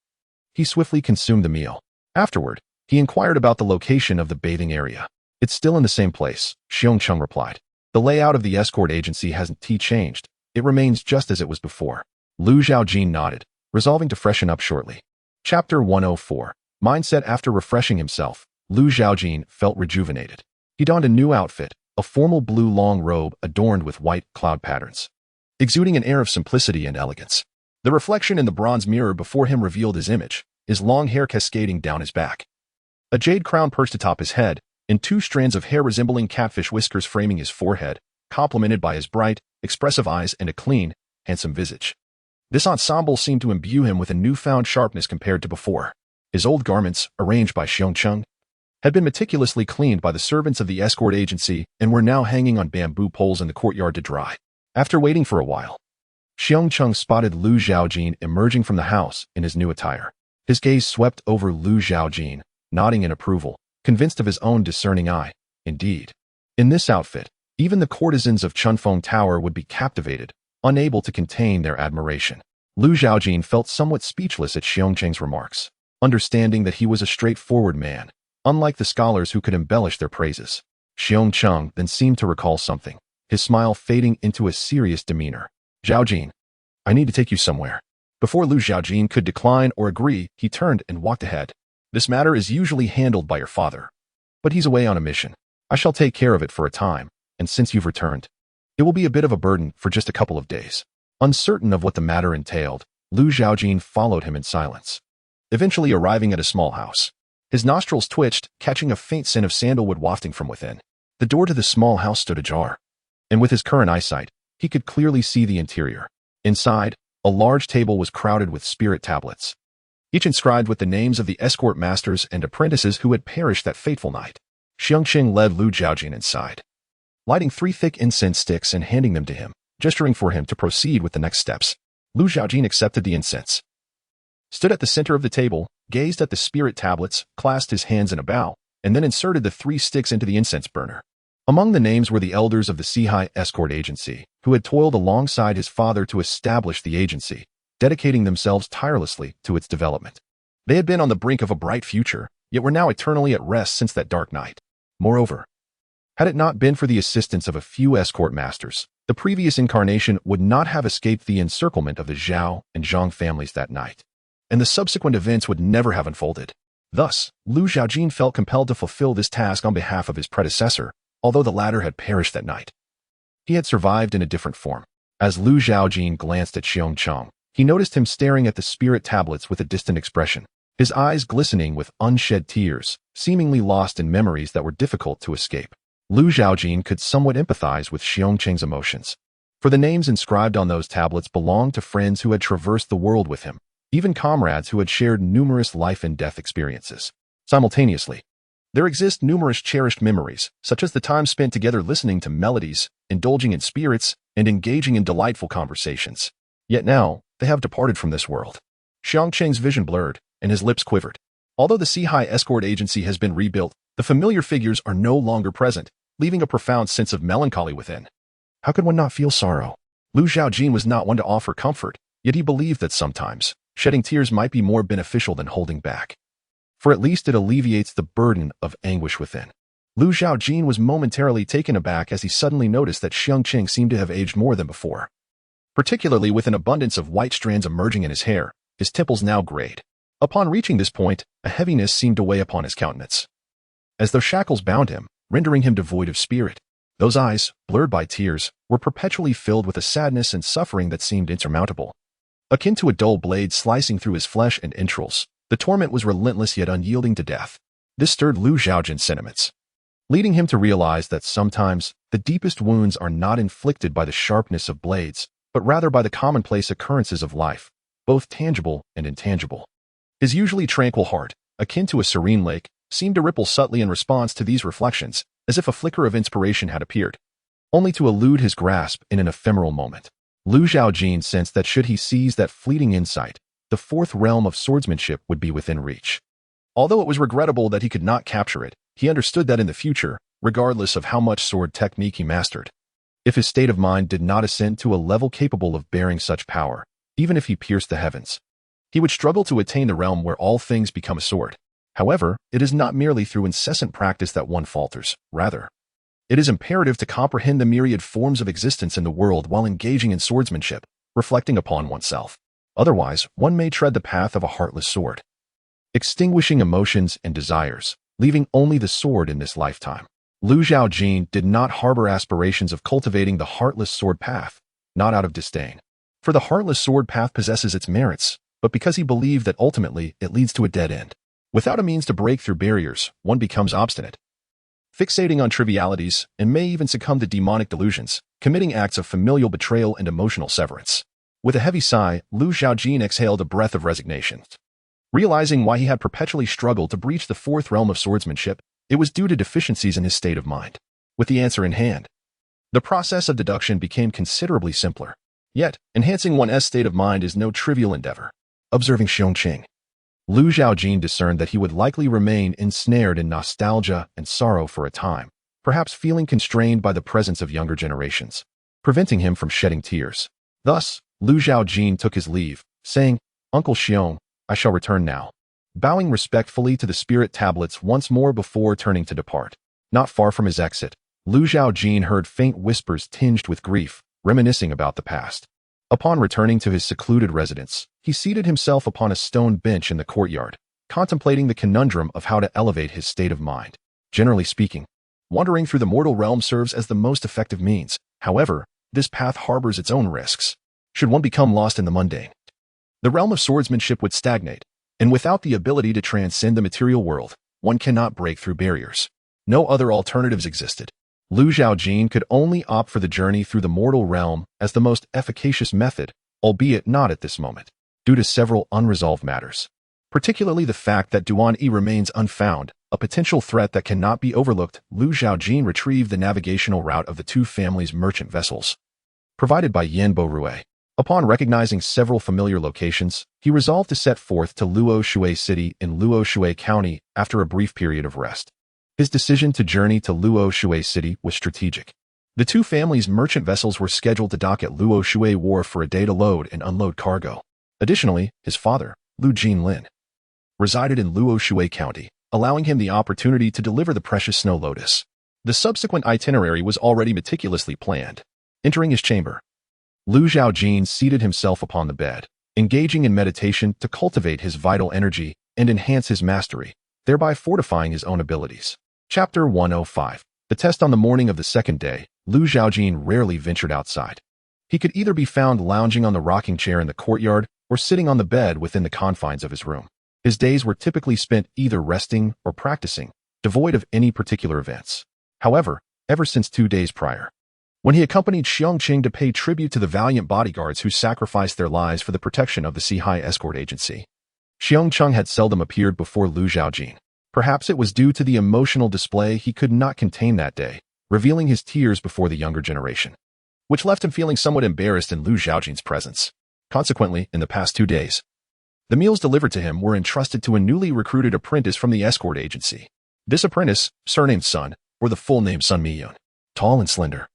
he swiftly consumed the meal. Afterward, he inquired about the location of the bathing area. It's still in the same place, Xiangqing replied. The layout of the escort agency hasn't changed. It remains just as it was before. Lu Zhaojin nodded, resolving to freshen up shortly. Chapter 104. Mindset. After refreshing himself, Lu Zhaojin felt rejuvenated. He donned a new outfit, a formal blue long robe adorned with white cloud patterns, exuding an air of simplicity and elegance. The reflection in the bronze mirror before him revealed his image, his long hair cascading down his back. A jade crown perched atop his head, and two strands of hair resembling catfish whiskers framing his forehead, complemented by his bright, expressive eyes and a clean, handsome visage. This ensemble seemed to imbue him with a newfound sharpness compared to before. His old garments, arranged by Xiangqing, had been meticulously cleaned by the servants of the escort agency and were now hanging on bamboo poles in the courtyard to dry. After waiting for a while, Xiangqing spotted Lu Zhaojin emerging from the house in his new attire. His gaze swept over Lu Zhaojin, nodding in approval, convinced of his own discerning eye. Indeed, in this outfit, even the courtesans of Chunfeng Tower would be captivated, unable to contain their admiration. Lu Zhaojin felt somewhat speechless at Xiangqing's remarks, understanding that he was a straightforward man, unlike the scholars who could embellish their praises. Xiangqing then seemed to recall something, his smile fading into a serious demeanor. Zhaojin, I need to take you somewhere. Before Lu Zhaojin could decline or agree, he turned and walked ahead. This matter is usually handled by your father, but he's away on a mission. I shall take care of it for a time, and since you've returned, it will be a bit of a burden for just a couple of days. Uncertain of what the matter entailed, Lu Zhaojin followed him in silence, eventually arriving at a small house. His nostrils twitched, catching a faint scent of sandalwood wafting from within. The door to the small house stood ajar, and with his current eyesight, he could clearly see the interior. Inside, a large table was crowded with spirit tablets, each inscribed with the names of the escort masters and apprentices who had perished that fateful night. Xiangqing led Lu Zhaojin inside, lighting 3 thick incense sticks and handing them to him, gesturing for him to proceed with the next steps. Lu Zhaojin accepted the incense, stood at the center of the table, gazed at the spirit tablets, clasped his hands in a bow, and then inserted the 3 sticks into the incense burner. Among the names were the elders of the Qishan escort agency, who had toiled alongside his father to establish the agency, dedicating themselves tirelessly to its development. They had been on the brink of a bright future, yet were now eternally at rest since that dark night. Moreover, had it not been for the assistance of a few escort masters, the previous incarnation would not have escaped the encirclement of the Zhao and Zhang families that night, and the subsequent events would never have unfolded. Thus, Lu Zhaojin felt compelled to fulfill this task on behalf of his predecessor, although the latter had perished that night. He had survived in a different form. As Lu Zhaojin glanced at Xiangqing, he noticed him staring at the spirit tablets with a distant expression, his eyes glistening with unshed tears, seemingly lost in memories that were difficult to escape. Lu Zhaojin could somewhat empathize with Xiangqing's emotions, for the names inscribed on those tablets belonged to friends who had traversed the world with him, even comrades who had shared numerous life and death experiences. Simultaneously, there exist numerous cherished memories, such as the time spent together listening to melodies, indulging in spirits, and engaging in delightful conversations. Yet now, they have departed from this world. Xiangqing's vision blurred, and his lips quivered. Although the Qishan escort agency has been rebuilt, the familiar figures are no longer present, leaving a profound sense of melancholy within. How could one not feel sorrow? Lu Zhaojin was not one to offer comfort, yet he believed that sometimes, shedding tears might be more beneficial than holding back, for at least it alleviates the burden of anguish within. Lu Zhaojin was momentarily taken aback as he suddenly noticed that Xiangqing seemed to have aged more than before, particularly with an abundance of white strands emerging in his hair, his temples now grayed. Upon reaching this point, a heaviness seemed to weigh upon his countenance, as though shackles bound him, rendering him devoid of spirit. Those eyes, blurred by tears, were perpetually filled with a sadness and suffering that seemed insurmountable. Akin to a dull blade slicing through his flesh and entrails, the torment was relentless yet unyielding to death. This stirred Lu Zhaojin's sentiments, leading him to realize that sometimes the deepest wounds are not inflicted by the sharpness of blades, but rather by the commonplace occurrences of life, both tangible and intangible. His usually tranquil heart, akin to a serene lake, seemed to ripple subtly in response to these reflections, as if a flicker of inspiration had appeared, only to elude his grasp in an ephemeral moment. Lu Zhaojin sensed that should he seize that fleeting insight, the fourth realm of swordsmanship would be within reach. Although it was regrettable that he could not capture it, he understood that in the future, regardless of how much sword technique he mastered, if his state of mind did not ascend to a level capable of bearing such power, even if he pierced the heavens, he would struggle to attain the realm where all things become a sword. However, it is not merely through incessant practice that one falters. Rather, it is imperative to comprehend the myriad forms of existence in the world while engaging in swordsmanship, reflecting upon oneself. Otherwise, one may tread the path of a heartless sword, extinguishing emotions and desires, leaving only the sword in this lifetime. Zhaojin did not harbor aspirations of cultivating the heartless sword path, not out of disdain. For the heartless sword path possesses its merits, but because he believed that ultimately it leads to a dead end. Without a means to break through barriers, one becomes obstinate, fixating on trivialities, and may even succumb to demonic delusions, committing acts of familial betrayal and emotional severance. With a heavy sigh, Zhaojin exhaled a breath of resignation. Realizing why he had perpetually struggled to breach the fourth realm of swordsmanship, it was due to deficiencies in his state of mind. With the answer in hand, the process of deduction became considerably simpler. Yet, enhancing one's state of mind is no trivial endeavor. Observing Xiongqing, Zhaojin discerned that he would likely remain ensnared in nostalgia and sorrow for a time, perhaps feeling constrained by the presence of younger generations, preventing him from shedding tears. Thus, Zhaojin took his leave, saying, "Uncle Xiong, I shall return now," bowing respectfully to the spirit tablets once more before turning to depart. Not far from his exit, Zhaojin heard faint whispers tinged with grief, reminiscing about the past. Upon returning to his secluded residence, he seated himself upon a stone bench in the courtyard, contemplating the conundrum of how to elevate his state of mind. Generally speaking, wandering through the mortal realm serves as the most effective means. However, this path harbors its own risks. Should one become lost in the mundane, the realm of swordsmanship would stagnate, and without the ability to transcend the material world, one cannot break through barriers. No other alternatives existed. Zhaojin could only opt for the journey through the mortal realm as the most efficacious method, albeit not at this moment, due to several unresolved matters. Particularly the fact that Duan Yi remains unfound, a potential threat that cannot be overlooked. Zhaojin retrieved the navigational route of the two families' merchant vessels, provided by Yanbo Rue. Upon recognizing several familiar locations, he resolved to set forth to Luoshui City in Luoshui County after a brief period of rest. His decision to journey to Luoshui City was strategic. The two families' merchant vessels were scheduled to dock at Luoshui Wharf for a day to load and unload cargo. Additionally, his father, Lu Jinlin, resided in Luoshui County, allowing him the opportunity to deliver the precious snow lotus. The subsequent itinerary was already meticulously planned. Entering his chamber, Zhaojin seated himself upon the bed, engaging in meditation to cultivate his vital energy and enhance his mastery, thereby fortifying his own abilities. Chapter 105. The test. On the morning of the second day, Zhaojin rarely ventured outside. He could either be found lounging on the rocking chair in the courtyard or sitting on the bed within the confines of his room. His days were typically spent either resting or practicing, devoid of any particular events. However, ever since 2 days prior, when he accompanied Xiongqing to pay tribute to the valiant bodyguards who sacrificed their lives for the protection of the Sea-High Escort Agency, Xiongqing had seldom appeared before Zhaojin. Perhaps it was due to the emotional display he could not contain that day, revealing his tears before the younger generation, which left him feeling somewhat embarrassed in Zhaojin's presence. Consequently, in the past 2 days, the meals delivered to him were entrusted to a newly recruited apprentice from the escort agency. This apprentice, surnamed Sun, or the full name Sun Miyun, tall and slender.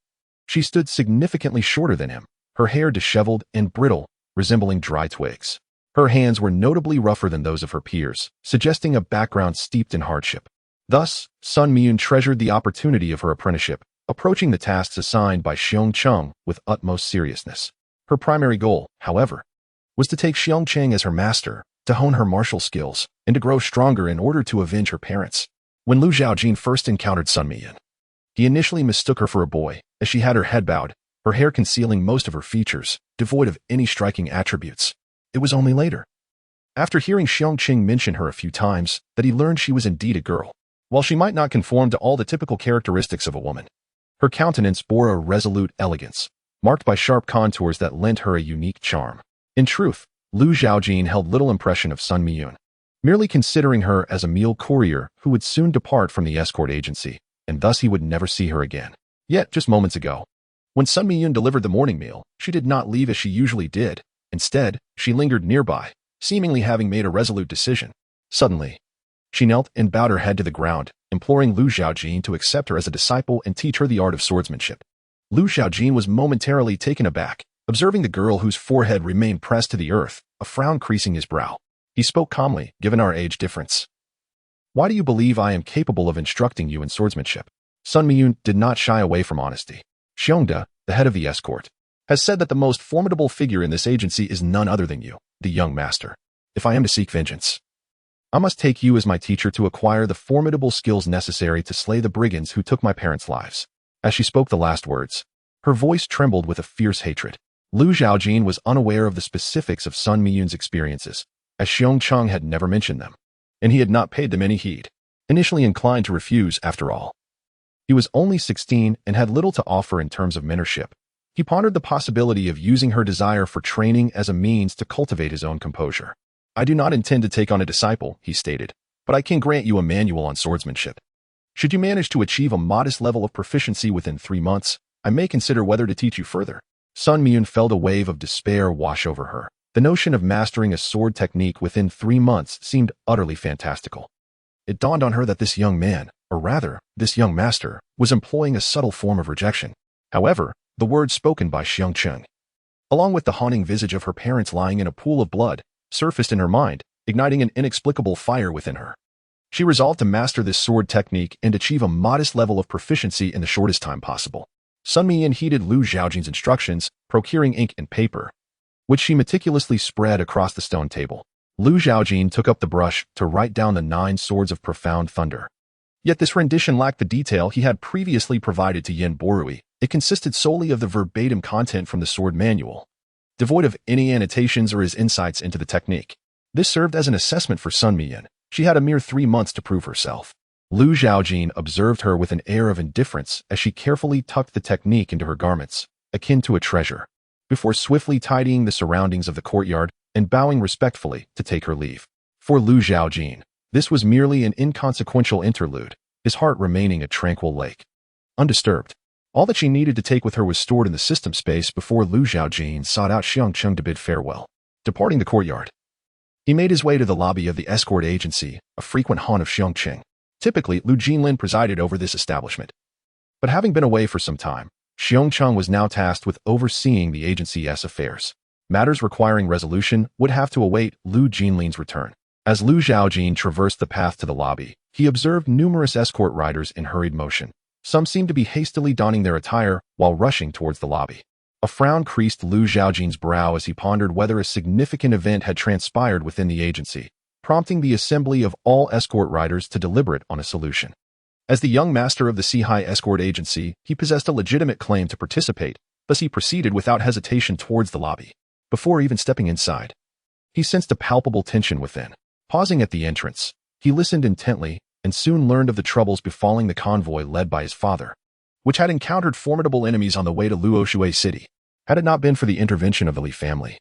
She stood significantly shorter than him, her hair disheveled and brittle, resembling dry twigs. Her hands were notably rougher than those of her peers, suggesting a background steeped in hardship. Thus, Sun Miyun treasured the opportunity of her apprenticeship, approaching the tasks assigned by Xiongqing with utmost seriousness. Her primary goal, however, was to take Xiongqing as her master, to hone her martial skills, and to grow stronger in order to avenge her parents. When Zhaojin first encountered Sun Miyun, he initially mistook her for a boy, as she had her head bowed, her hair concealing most of her features, devoid of any striking attributes. It was only later, after hearing Xiongqing mention her a few times, that he learned she was indeed a girl. While she might not conform to all the typical characteristics of a woman, her countenance bore a resolute elegance, marked by sharp contours that lent her a unique charm. In truth, Zhaojin held little impression of Sun Miyun, merely considering her as a meal courier who would soon depart from the escort agency, and thus he would never see her again. Yet, just moments ago, when Sun Miyun delivered the morning meal, she did not leave as she usually did. Instead, she lingered nearby, seemingly having made a resolute decision. Suddenly, she knelt and bowed her head to the ground, imploring Lu Zhaojin to accept her as a disciple and teach her the art of swordsmanship. Lu Zhaojin was momentarily taken aback, observing the girl whose forehead remained pressed to the earth, a frown creasing his brow. He spoke calmly, given our age difference. Why do you believe I am capable of instructing you in swordsmanship? Sun Miyun did not shy away from honesty. Xiongda, the head of the escort, has said that the most formidable figure in this agency is none other than you, the young master. If I am to seek vengeance, I must take you as my teacher to acquire the formidable skills necessary to slay the brigands who took my parents' lives. As she spoke the last words, her voice trembled with a fierce hatred. Lu Zhaojin was unaware of the specifics of Sun Miyun's experiences, as Xiong Cheng had never mentioned them, and he had not paid them any heed. Initially inclined to refuse, after all, he was only 16 and had little to offer in terms of mentorship. He pondered the possibility of using her desire for training as a means to cultivate his own composure. I do not intend to take on a disciple, he stated, but I can grant you a manual on swordsmanship. Should you manage to achieve a modest level of proficiency within 3 months, I may consider whether to teach you further. Sun Miyun felt a wave of despair wash over her. The notion of mastering a sword technique within 3 months seemed utterly fantastical. It dawned on her that this young man, or rather, this young master, was employing a subtle form of rejection. However, the words spoken by Xiong Cheng, along with the haunting visage of her parents lying in a pool of blood, surfaced in her mind, igniting an inexplicable fire within her. She resolved to master this sword technique and achieve a modest level of proficiency in the shortest time possible. Sun Miyun heeded Lu Zhaojin's instructions, procuring ink and paper, which she meticulously spread across the stone table. Lu Zhaojin took up the brush to write down the 9 swords of profound thunder. Yet this rendition lacked the detail he had previously provided to Yin Borui. It consisted solely of the verbatim content from the sword manual, devoid of any annotations or his insights into the technique. This served as an assessment for Sun Miyun. She had a mere 3 months to prove herself. Lu Zhaojin observed her with an air of indifference as she carefully tucked the technique into her garments, akin to a treasure, before swiftly tidying the surroundings of the courtyard and bowing respectfully to take her leave. For Lu Zhaojin, this was merely an inconsequential interlude, his heart remaining a tranquil lake, undisturbed. All that she needed to take with her was stored in the system space before Lu Zhaojin sought out Xiong Cheng to bid farewell. Departing the courtyard, he made his way to the lobby of the escort agency, a frequent haunt of Xiong Cheng. Typically, Lu Jinlin presided over this establishment. But having been away for some time, Xiong Cheng was now tasked with overseeing the agency's affairs. Matters requiring resolution would have to await Lu Jinlin's return. As Lu Zhaojin traversed the path to the lobby, he observed numerous escort riders in hurried motion. Some seemed to be hastily donning their attire while rushing towards the lobby. A frown creased Lu Zhaojin's brow as he pondered whether a significant event had transpired within the agency, prompting the assembly of all escort riders to deliberate on a solution. As the young master of the Sea-High Escort Agency, he possessed a legitimate claim to participate, thus he proceeded without hesitation towards the lobby. Before even stepping inside, he sensed a palpable tension within. Pausing at the entrance, he listened intently and soon learned of the troubles befalling the convoy led by his father, which had encountered formidable enemies on the way to Luoshui City. Had it not been for the intervention of the Li family,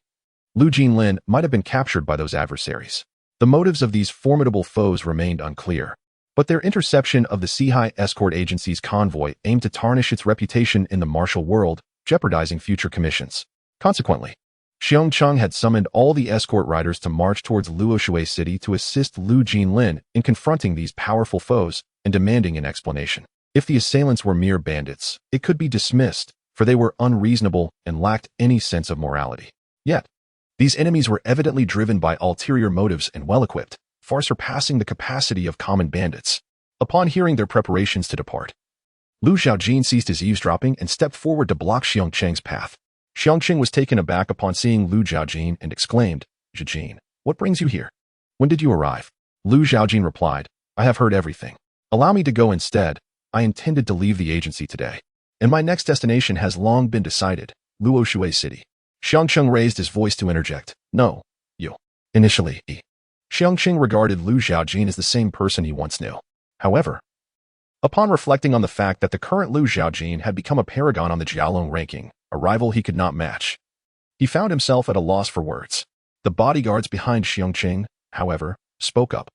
Lu Jinlin might have been captured by those adversaries. The motives of these formidable foes remained unclear, but their interception of the Sea-High Escort Agency's convoy aimed to tarnish its reputation in the martial world, jeopardizing future commissions. Consequently, Xiong Cheng had summoned all the escort riders to march towards Luoshui City to assist Lu Jinlin in confronting these powerful foes and demanding an explanation. If the assailants were mere bandits, it could be dismissed, for they were unreasonable and lacked any sense of morality. Yet, these enemies were evidently driven by ulterior motives and well-equipped, far surpassing the capacity of common bandits. Upon hearing their preparations to depart, Lu Zhaojin ceased his eavesdropping and stepped forward to block Xiong Cheng's path. Xiong Cheng was taken aback upon seeing Lu Zhaojin and exclaimed, "Zhaojin, what brings you here? When did you arrive?" Lu Zhaojin replied, "I have heard everything. Allow me to go instead. I intended to leave the agency today, and my next destination has long been decided, Luoshui City." Xiong Cheng raised his voice to interject, "No, you." Initially, Xiong Cheng regarded Lu Zhaojin as the same person he once knew. However, upon reflecting on the fact that the current Lu Zhaojin had become a paragon on the Jiaolong ranking, a rival he could not match, he found himself at a loss for words. The bodyguards behind Xiong Cheng, however, spoke up,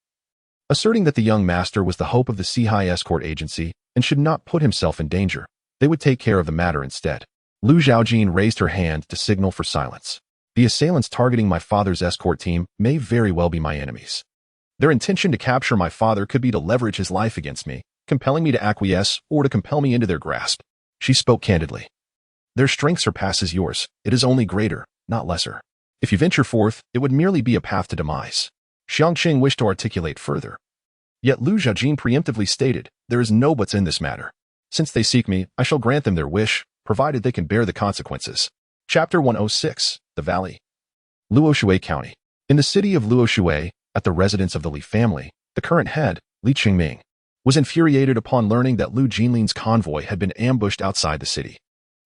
asserting that the young master was the hope of the Sea-High Escort Agency and should not put himself in danger. They would take care of the matter instead. Lu Zhaojin raised her hand to signal for silence. The assailants targeting my father's escort team may very well be my enemies. Their intention to capture my father could be to leverage his life against me, compelling me to acquiesce or to compel me into their grasp. She spoke candidly. Their strength surpasses yours. It is only greater, not lesser. If you venture forth, it would merely be a path to demise. Xiangqing wished to articulate further. Yet Zhaojin preemptively stated, there is no buts in this matter. Since they seek me, I shall grant them their wish, provided they can bear the consequences. Chapter 106, The Valley. Luoshui County. In the city of Luoshui, at the residence of the Li family, the current head, Li Qingming, was infuriated upon learning that Lu Jinlin's convoy had been ambushed outside the city.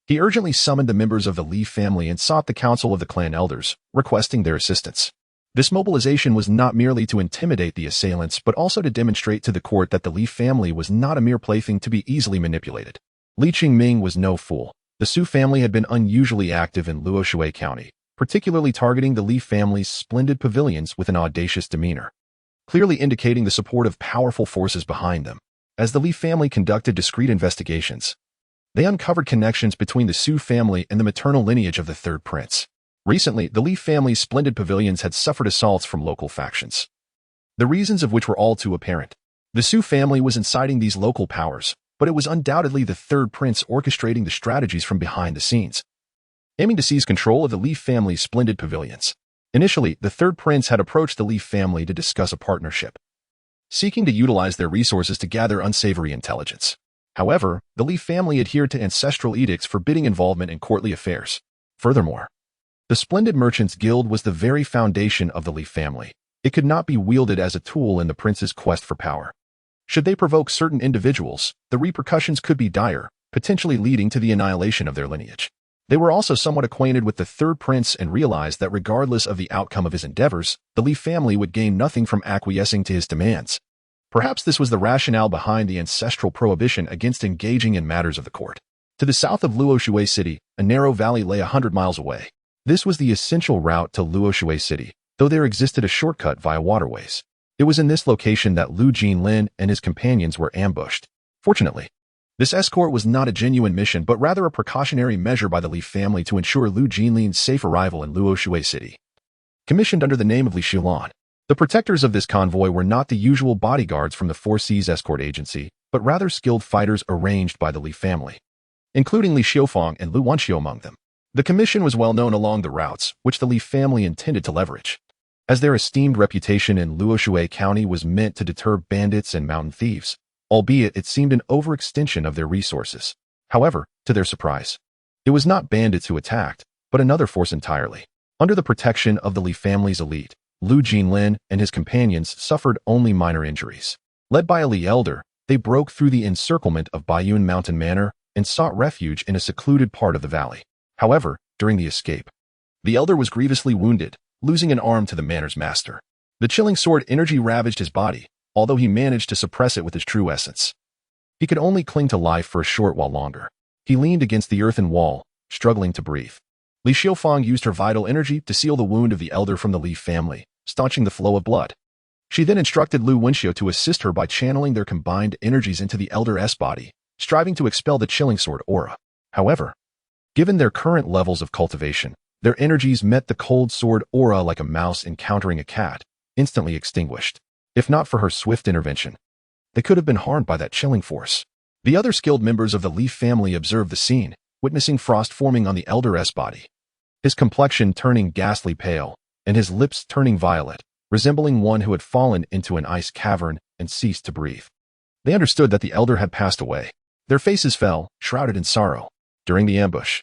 He urgently summoned the members of the Li family and sought the council of the clan elders, requesting their assistance. This mobilization was not merely to intimidate the assailants, but also to demonstrate to the court that the Li family was not a mere plaything to be easily manipulated. Li Qingming was no fool. The Su family had been unusually active in Luoshui County, particularly targeting the Li family's splendid pavilions with an audacious demeanor, clearly indicating the support of powerful forces behind them. As the Li family conducted discreet investigations, they uncovered connections between the Su family and the maternal lineage of the third prince. Recently, the Li family's splendid pavilions had suffered assaults from local factions, the reasons of which were all too apparent. The Su family was inciting these local powers, but it was undoubtedly the third prince orchestrating the strategies from behind the scenes, aiming to seize control of the Li family's splendid pavilions. Initially, the third prince had approached the Li family to discuss a partnership, seeking to utilize their resources to gather unsavory intelligence. However, the Li family adhered to ancestral edicts forbidding involvement in courtly affairs. Furthermore, the Splendid Merchants Guild was the very foundation of the Li family. It could not be wielded as a tool in the prince's quest for power. Should they provoke certain individuals, the repercussions could be dire, potentially leading to the annihilation of their lineage. They were also somewhat acquainted with the third prince and realized that regardless of the outcome of his endeavors, the Li family would gain nothing from acquiescing to his demands. Perhaps this was the rationale behind the ancestral prohibition against engaging in matters of the court. To the south of Luoshui City, a narrow valley lay 100 miles away. This was the essential route to Luoshui City, though there existed a shortcut via waterways. It was in this location that Lu Jinlin and his companions were ambushed. Fortunately, this escort was not a genuine mission, but rather a precautionary measure by the Li family to ensure Lu Jinlin's safe arrival in Luoshui City. Commissioned under the name of Li Xiulan, the protectors of this convoy were not the usual bodyguards from the Four Seas Escort Agency, but rather skilled fighters arranged by the Li family, including Li Xiufang and Lu Wanxiu among them. The commission was well known along the routes, which the Li family intended to leverage, as their esteemed reputation in Luoshui County was meant to deter bandits and mountain thieves, albeit it seemed an overextension of their resources. However, to their surprise, it was not bandits who attacked, but another force entirely. Under the protection of the Li family's elite, Lu Jinlin and his companions suffered only minor injuries. Led by a Li elder, they broke through the encirclement of Baiyun Mountain Manor and sought refuge in a secluded part of the valley. However, during the escape, the elder was grievously wounded, losing an arm to the manor's master. The chilling sword energy ravaged his body, although he managed to suppress it with his true essence. He could only cling to life for a short while longer. He leaned against the earthen wall, struggling to breathe. Li Xiufang used her vital energy to seal the wound of the elder from the Li family, staunching the flow of blood. She then instructed Lu Wenxiu to assist her by channeling their combined energies into the elder's body, striving to expel the chilling sword aura. However, given their current levels of cultivation, their energies met the cold sword aura like a mouse encountering a cat, instantly extinguished. If not for her swift intervention, they could have been harmed by that chilling force. The other skilled members of the Li family observed the scene, witnessing frost forming on the elder's body, his complexion turning ghastly pale, and his lips turning violet, resembling one who had fallen into an ice cavern and ceased to breathe. They understood that the elder had passed away. Their faces fell, shrouded in sorrow. During the ambush,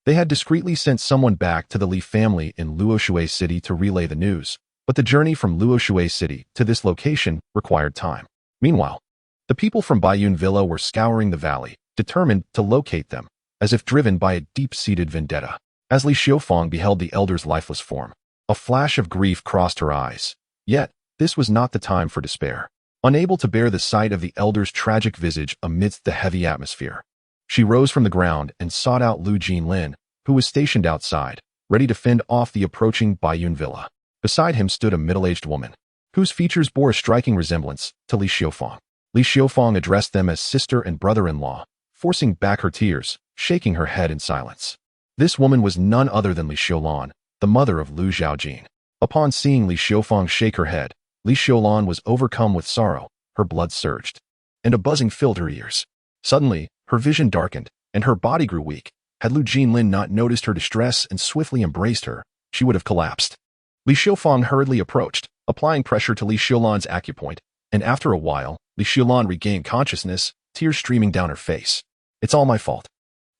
they had discreetly sent someone back to the Li family in Luoshui City to relay the news, but the journey from Luoshui City to this location required time. Meanwhile, the people from Baiyun Villa were scouring the valley, determined to locate them, as if driven by a deep-seated vendetta. As Li Xiufang beheld the elder's lifeless form, a flash of grief crossed her eyes. Yet, this was not the time for despair. Unable to bear the sight of the elder's tragic visage amidst the heavy atmosphere, she rose from the ground and sought out Lu Jinlin, who was stationed outside, ready to fend off the approaching Baiyun Villa. Beside him stood a middle-aged woman, whose features bore a striking resemblance to Li Xiufang. Li Xiufang addressed them as sister and brother-in-law, forcing back her tears, shaking her head in silence. This woman was none other than Li Xiulan, the mother of Lu Zhaojin. Upon seeing Li Xiufang shake her head, Li Xiulan was overcome with sorrow, her blood surged, and a buzzing filled her ears. Suddenly, her vision darkened, and her body grew weak. Had Lu Jinlin not noticed her distress and swiftly embraced her, she would have collapsed. Li Xiufang hurriedly approached, applying pressure to Li Xiulan's acupoint, and after a while, Li Xiulan regained consciousness, tears streaming down her face. "It's all my fault."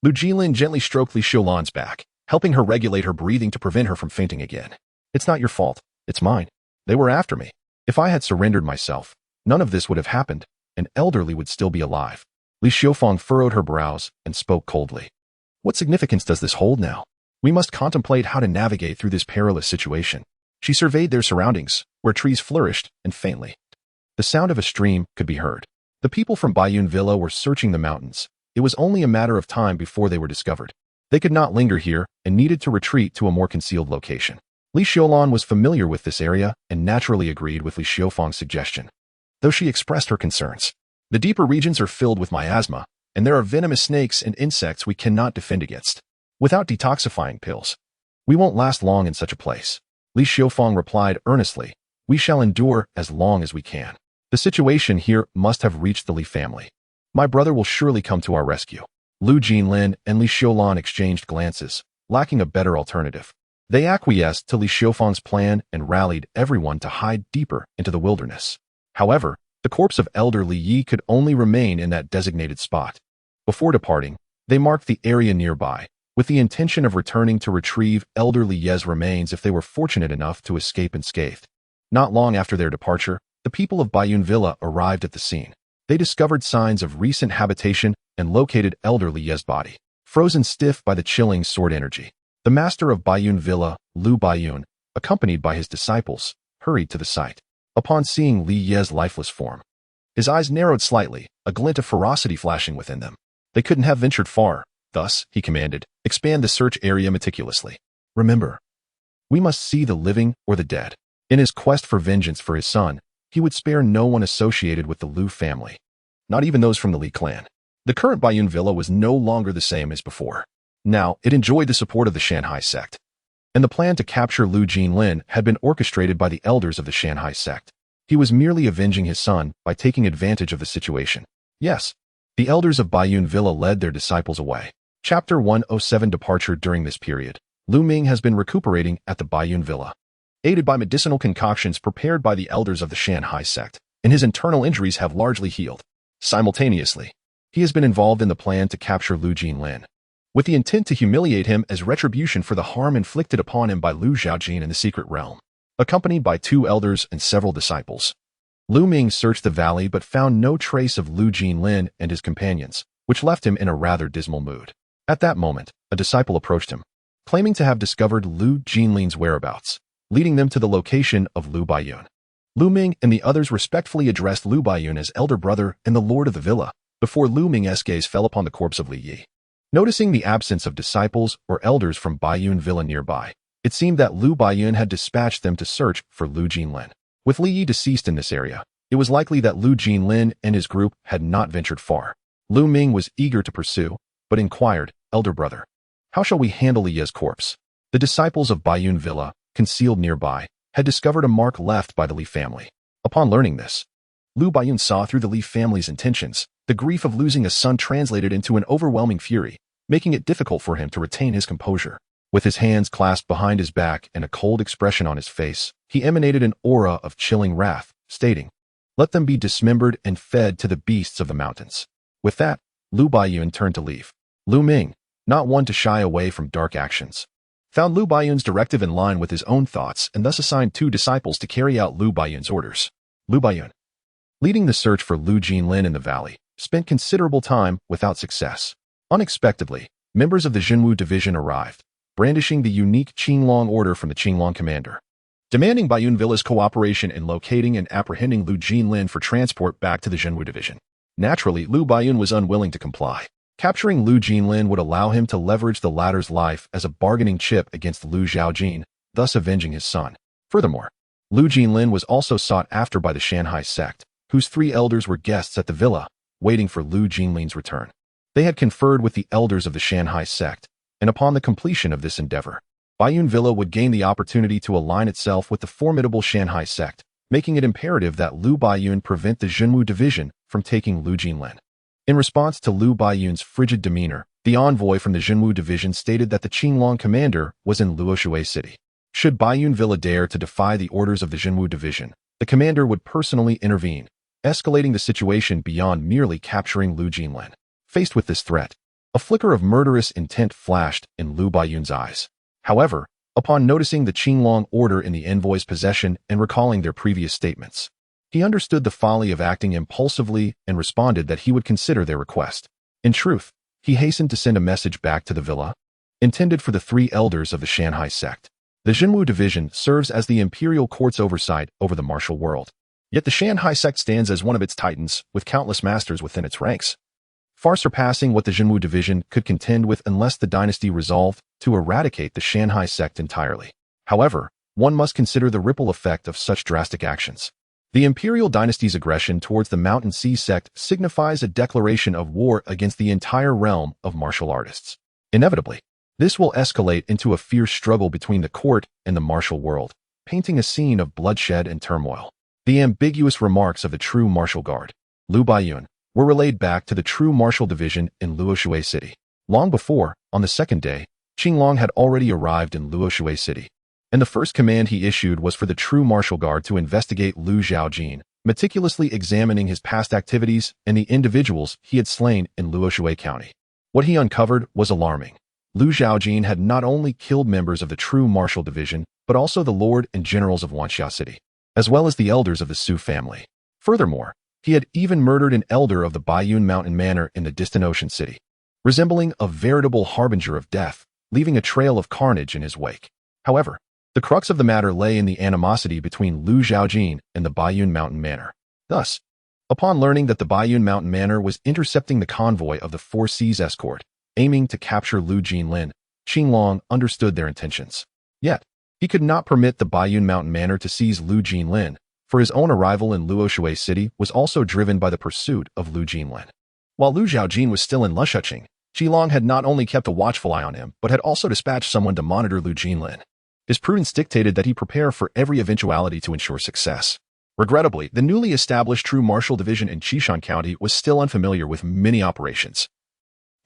Lu Jinlin gently stroked Li Xiulan's back, helping her regulate her breathing to prevent her from fainting again. "It's not your fault, it's mine. They were after me. If I had surrendered myself, none of this would have happened, and Elderly would still be alive." Li Xiufang furrowed her brows and spoke coldly. "What significance does this hold now? We must contemplate how to navigate through this perilous situation." She surveyed their surroundings, where trees flourished, and faintly, the sound of a stream could be heard. The people from Baiyun Villa were searching the mountains. It was only a matter of time before they were discovered. They could not linger here and needed to retreat to a more concealed location. Li Xiulan was familiar with this area and naturally agreed with Li Xiufang's suggestion, though she expressed her concerns. "The deeper regions are filled with miasma, and there are venomous snakes and insects we cannot defend against. Without detoxifying pills, we won't last long in such a place." Li Xiufang replied earnestly, "We shall endure as long as we can. The situation here must have reached the Li family. My brother will surely come to our rescue." Lu Jinlin and Li Xiulan exchanged glances, lacking a better alternative. They acquiesced to Li Xiufang's plan and rallied everyone to hide deeper into the wilderness. However, the corpse of Elder Li Yi could only remain in that designated spot. Before departing, they marked the area nearby, with the intention of returning to retrieve Elder Li Ye's remains if they were fortunate enough to escape unscathed. Not long after their departure, the people of Baiyun Villa arrived at the scene. They discovered signs of recent habitation and located Elder Li Ye's body, frozen stiff by the chilling sword energy. The master of Baiyun Villa, Lu Baiyun, accompanied by his disciples, hurried to the site. Upon seeing Li Ye's lifeless form, his eyes narrowed slightly, a glint of ferocity flashing within them. They couldn't have ventured far. Thus, he commanded, "Expand the search area meticulously. Remember, we must see the living or the dead." In his quest for vengeance for his son, he would spare no one associated with the Lu family, not even those from the Li clan. The current Baiyun Villa was no longer the same as before. Now, it enjoyed the support of the Shanhai sect, and the plan to capture Lu Jinlin had been orchestrated by the elders of the Shanhai sect. He was merely avenging his son by taking advantage of the situation. Yes, the elders of Baiyun Villa led their disciples away. Chapter 107 Departure. During this period, Looming has been recuperating at the Baiyun Villa, aided by medicinal concoctions prepared by the elders of the Shanhai sect, and his internal injuries have largely healed. Simultaneously, he has been involved in the plan to capture Lu Jinlin, with the intent to humiliate him as retribution for the harm inflicted upon him by Lu Zhaojin in the secret realm. Accompanied by 2 elders and several disciples, Looming searched the valley but found no trace of Lu Jinlin and his companions, which left him in a rather dismal mood. At that moment, a disciple approached him, claiming to have discovered Lu Jinlin's whereabouts, leading them to the location of Lu Baiyun. Looming and the others respectfully addressed Lu Baiyun as elder brother and the lord of the villa, before Looming's gaze fell upon the corpse of Li Yi. Noticing the absence of disciples or elders from Baiyun Villa nearby, it seemed that Lu Baiyun had dispatched them to search for Lu Jinlin. With Li Yi deceased in this area, it was likely that Lu Jinlin and his group had not ventured far. Looming was eager to pursue, but inquired, "Elder brother, how shall we handle Li Yi's corpse?" The disciples of Baiyun Villa, concealed nearby, had discovered a mark left by the Li family. Upon learning this, Lu Baiyun saw through the Li family's intentions. The grief of losing a son translated into an overwhelming fury, making it difficult for him to retain his composure. With his hands clasped behind his back and a cold expression on his face, he emanated an aura of chilling wrath, stating, "Let them be dismembered and fed to the beasts of the mountains." With that, Lu Baiyun turned to leave. Looming, not one to shy away from dark actions, found Lu Baiyun's directive in line with his own thoughts and thus assigned 2 disciples to carry out Lu Baiyun's orders. Lu Baiyun, leading the search for Lu Jinlin in the valley, spent considerable time without success. Unexpectedly, members of the Zhenwu division arrived, brandishing the unique Qinglong order from the Qinglong commander, demanding Baiyun Villa's cooperation in locating and apprehending Lu Jinlin for transport back to the Zhenwu division. Naturally, Lu Baiyun was unwilling to comply. Capturing Lu Jinlin would allow him to leverage the latter's life as a bargaining chip against Lu Zhaojin, thus avenging his son. Furthermore, Lu Jinlin was also sought after by the Shanhai sect, whose 3 elders were guests at the villa, waiting for Lu Jinlin's return. They had conferred with the elders of the Shanhai sect, and upon the completion of this endeavor, Baiyun Villa would gain the opportunity to align itself with the formidable Shanhai sect, making it imperative that Liu Baiyun prevent the Zhenwu division from taking Lu Jinlin. In response to Liu Baiyun's frigid demeanor, the envoy from the Zhenwu division stated that the Qinglong commander was in Luoshui City. Should Baiyun Villa dare to defy the orders of the Zhenwu division, the commander would personally intervene, escalating the situation beyond merely capturing Lu Jinlin. Faced with this threat, a flicker of murderous intent flashed in Liu Baiyun's eyes. However, upon noticing the Qinglong order in the envoy's possession and recalling their previous statements, he understood the folly of acting impulsively and responded that he would consider their request. In truth, he hastened to send a message back to the villa, intended for the 3 elders of the Shanhai sect. The Zhenwu division serves as the imperial court's oversight over the martial world. Yet the Shanhai sect stands as one of its titans, with countless masters within its ranks, far surpassing what the Zhenwu division could contend with unless the dynasty resolved to eradicate the Shanhai sect entirely. However, one must consider the ripple effect of such drastic actions. The imperial dynasty's aggression towards the Mountain Sea sect signifies a declaration of war against the entire realm of martial artists. Inevitably, this will escalate into a fierce struggle between the court and the martial world, painting a scene of bloodshed and turmoil. The ambiguous remarks of the true martial guard, Liu Baiyun, were relayed back to the true martial division in Luoshui City. Long before, on the second day, Qinglong had already arrived in Luoshui City, and the first command he issued was for the true martial guard to investigate Liu Zhaojin, meticulously examining his past activities and the individuals he had slain in Luoshui County. What he uncovered was alarming. Liu Zhaojin had not only killed members of the true martial division, but also the lord and generals of Wanxia City, as well as the elders of the Su family. Furthermore, he had even murdered an elder of the Baiyun Mountain Manor in the distant Ocean City, resembling a veritable harbinger of death, leaving a trail of carnage in his wake. However, the crux of the matter lay in the animosity between Liu Zhaojin and the Baiyun Mountain Manor. Thus, upon learning that the Baiyun Mountain Manor was intercepting the convoy of the Four Seas escort, aiming to capture Lu Jinlin, Qinglong understood their intentions. Yet, he could not permit the Baiyun Mountain Manor to seize Lu Jinlin, for his own arrival in Luoshui City was also driven by the pursuit of Lu Jinlin. While Liu Zhaojin was still in Lushuqing, Qilong had not only kept a watchful eye on him, but had also dispatched someone to monitor Lu Jinlin. His prudence dictated that he prepare for every eventuality to ensure success. Regrettably, the newly established true martial division in Qishan County was still unfamiliar with many operations,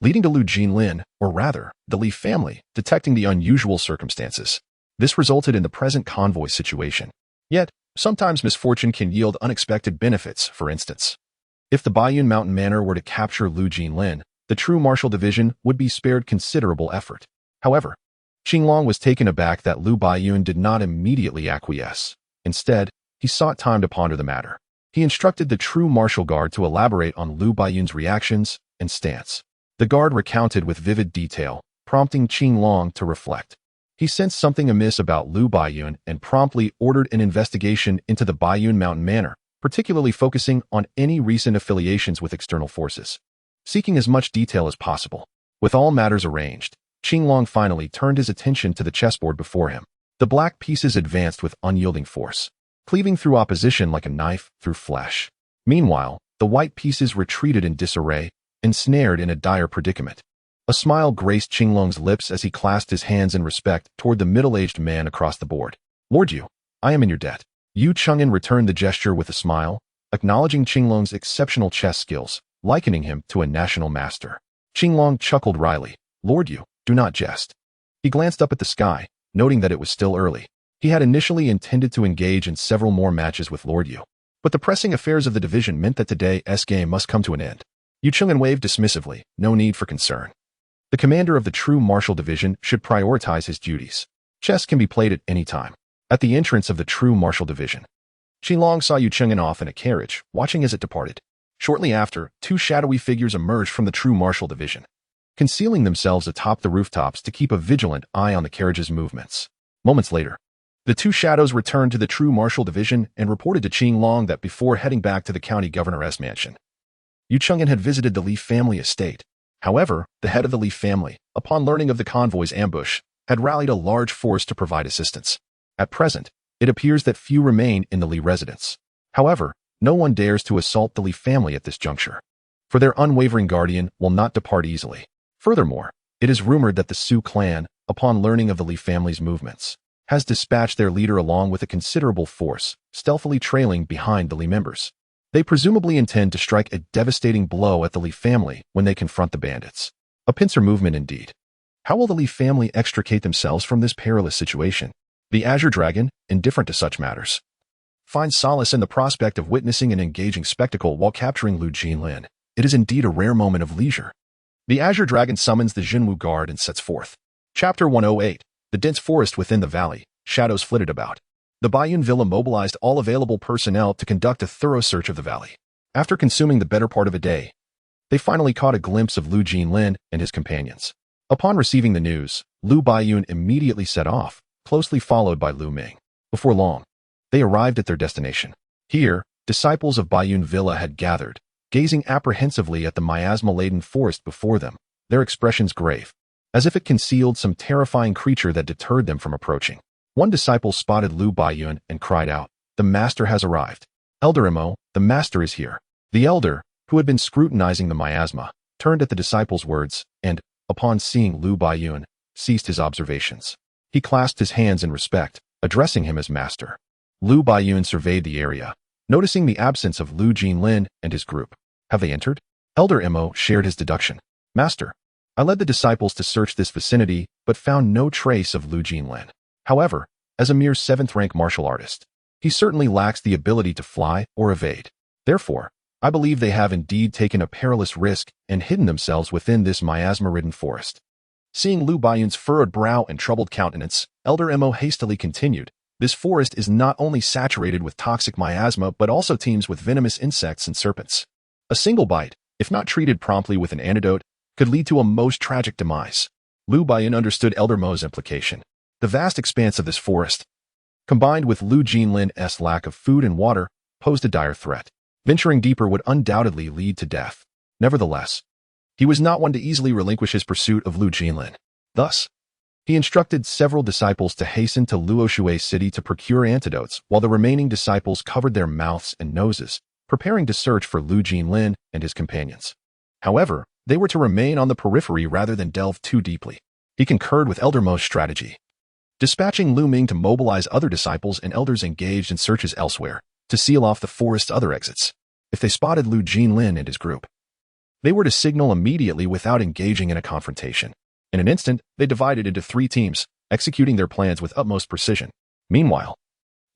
leading to Lu Jinlin, or rather, the Li family, detecting the unusual circumstances. This resulted in the present convoy situation. Yet, sometimes misfortune can yield unexpected benefits. For instance, if the Baiyun Mountain Manor were to capture Lu Jinlin, the true martial division would be spared considerable effort. However, Qinglong was taken aback that Liu Baiyun did not immediately acquiesce. Instead, he sought time to ponder the matter. He instructed the true martial guard to elaborate on Liu Baiyun's reactions and stance. The guard recounted with vivid detail, prompting Qinglong to reflect. He sensed something amiss about Liu Baiyun and promptly ordered an investigation into the Baiyun Mountain Manor, particularly focusing on any recent affiliations with external forces, seeking as much detail as possible. With all matters arranged, Qinglong finally turned his attention to the chessboard before him. The black pieces advanced with unyielding force, cleaving through opposition like a knife through flesh. Meanwhile, the white pieces retreated in disarray, ensnared in a dire predicament. A smile graced Qinglong's lips as he clasped his hands in respect toward the middle-aged man across the board. Lord Yu, I am in your debt. Yu Cheng'an returned the gesture with a smile, acknowledging Qinglong's exceptional chess skills, likening him to a national master. Qinglong chuckled wryly. Lord Yu, do not jest. He glanced up at the sky, noting that it was still early. He had initially intended to engage in several more matches with Lord Yu, but the pressing affairs of the division meant that today's game must come to an end. Yu Cheng'an waved dismissively, no need for concern. The commander of the true martial division should prioritize his duties. Chess can be played at any time. At the entrance of the true martial division, Qinglong saw Yu Cheng'an off in a carriage, watching as it departed. Shortly after, 2 shadowy figures emerged from the true martial division, concealing themselves atop the rooftops to keep a vigilant eye on the carriage's movements. Moments later, the 2 shadows returned to the true martial division and reported to Qinglong that before heading back to the county governor's mansion, Yu Cheng'an had visited the Li family estate. However, the head of the Li family, upon learning of the convoy's ambush, had rallied a large force to provide assistance. At present, it appears that few remain in the Li residence. However, no one dares to assault the Li family at this juncture, for their unwavering guardian will not depart easily. Furthermore, it is rumored that the Su clan, upon learning of the Li family's movements, has dispatched their leader along with a considerable force, stealthily trailing behind the Li members. They presumably intend to strike a devastating blow at the Li family when they confront the bandits. A pincer movement indeed. How will the Li family extricate themselves from this perilous situation? The Azure Dragon, indifferent to such matters, finds solace in the prospect of witnessing an engaging spectacle while capturing Lu Jinlin. It is indeed a rare moment of leisure. The Azure Dragon summons the Jinwu Guard and sets forth. Chapter 108. The dense forest within the valley. Shadows flitted about. The Baiyun Villa mobilized all available personnel to conduct a thorough search of the valley. After consuming the better part of a day, they finally caught a glimpse of Lu Jinlin and his companions. Upon receiving the news, Lu Baiyun immediately set off, closely followed by Lu Ming. Before long, they arrived at their destination. Here, disciples of Baiyun Villa had gathered, gazing apprehensively at the miasma-laden forest before them, their expressions grave, as if it concealed some terrifying creature that deterred them from approaching. One disciple spotted Lu Baiyun and cried out, "The master has arrived. Elder Imo, the master is here." The elder, who had been scrutinizing the miasma, turned at the disciple's words and, upon seeing Lu Baiyun, ceased his observations. He clasped his hands in respect, addressing him as master. Lu Baiyun surveyed the area, noticing the absence of Lu Jinlin and his group. "Have they entered?" Elder Imo shared his deduction. "Master, I led the disciples to search this vicinity, but found no trace of Lu Jinlin. However, as a mere 7th-rank martial artist, he certainly lacks the ability to fly or evade. Therefore, I believe they have indeed taken a perilous risk and hidden themselves within this miasma-ridden forest." Seeing Lu Baiyun's furrowed brow and troubled countenance, Elder Imo hastily continued, "This forest is not only saturated with toxic miasma but also teems with venomous insects and serpents. A single bite, if not treated promptly with an antidote, could lead to a most tragic demise." Lu Baiyun understood Elder Mo's implication. The vast expanse of this forest, combined with Lu Jinlin's lack of food and water, posed a dire threat. Venturing deeper would undoubtedly lead to death. Nevertheless, he was not one to easily relinquish his pursuit of Lu Jinlin. Thus, he instructed several disciples to hasten to Luoshui city to procure antidotes, while the remaining disciples covered their mouths and noses, preparing to search for Lu Jinlin and his companions. However, they were to remain on the periphery rather than delve too deeply. He concurred with Elder Mo's strategy, dispatching Lu Ming to mobilize other disciples and elders engaged in searches elsewhere, to seal off the forest's other exits. If they spotted Lu Jinlin and his group, they were to signal immediately without engaging in a confrontation. In an instant, they divided into 3 teams, executing their plans with utmost precision. Meanwhile,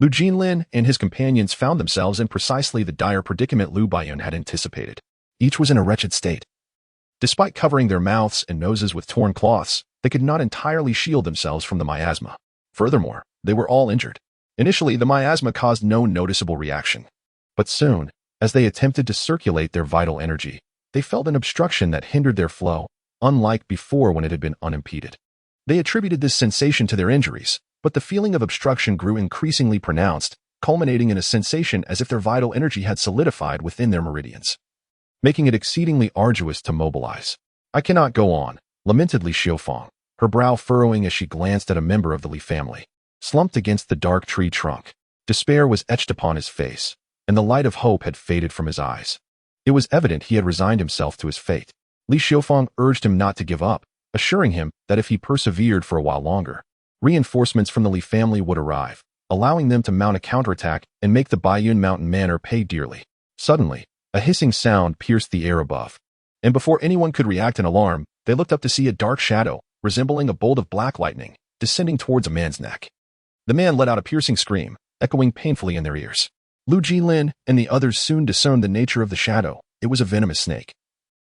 Lu Jinlin and his companions found themselves in precisely the dire predicament Lu Baiyun had anticipated. Each was in a wretched state. Despite covering their mouths and noses with torn cloths, they could not entirely shield themselves from the miasma. Furthermore, they were all injured. Initially, the miasma caused no noticeable reaction. But soon, as they attempted to circulate their vital energy, they felt an obstruction that hindered their flow, unlike before when it had been unimpeded. They attributed this sensation to their injuries, but the feeling of obstruction grew increasingly pronounced, culminating in a sensation as if their vital energy had solidified within their meridians, making it exceedingly arduous to mobilize. "I cannot go on," lamented Li Xiaofang, her brow furrowing as she glanced at a member of the Li family, slumped against the dark tree trunk. Despair was etched upon his face, and the light of hope had faded from his eyes. It was evident he had resigned himself to his fate. Li Xiaofang urged him not to give up, assuring him that if he persevered for a while longer, reinforcements from the Li family would arrive, allowing them to mount a counterattack and make the Baiyun Mountain Manor pay dearly. Suddenly, a hissing sound pierced the air above, and before anyone could react in alarm, they looked up to see a dark shadow, resembling a bolt of black lightning, descending towards a man's neck. The man let out a piercing scream, echoing painfully in their ears. Lu Jinlin and the others soon discerned the nature of the shadow. It was a venomous snake,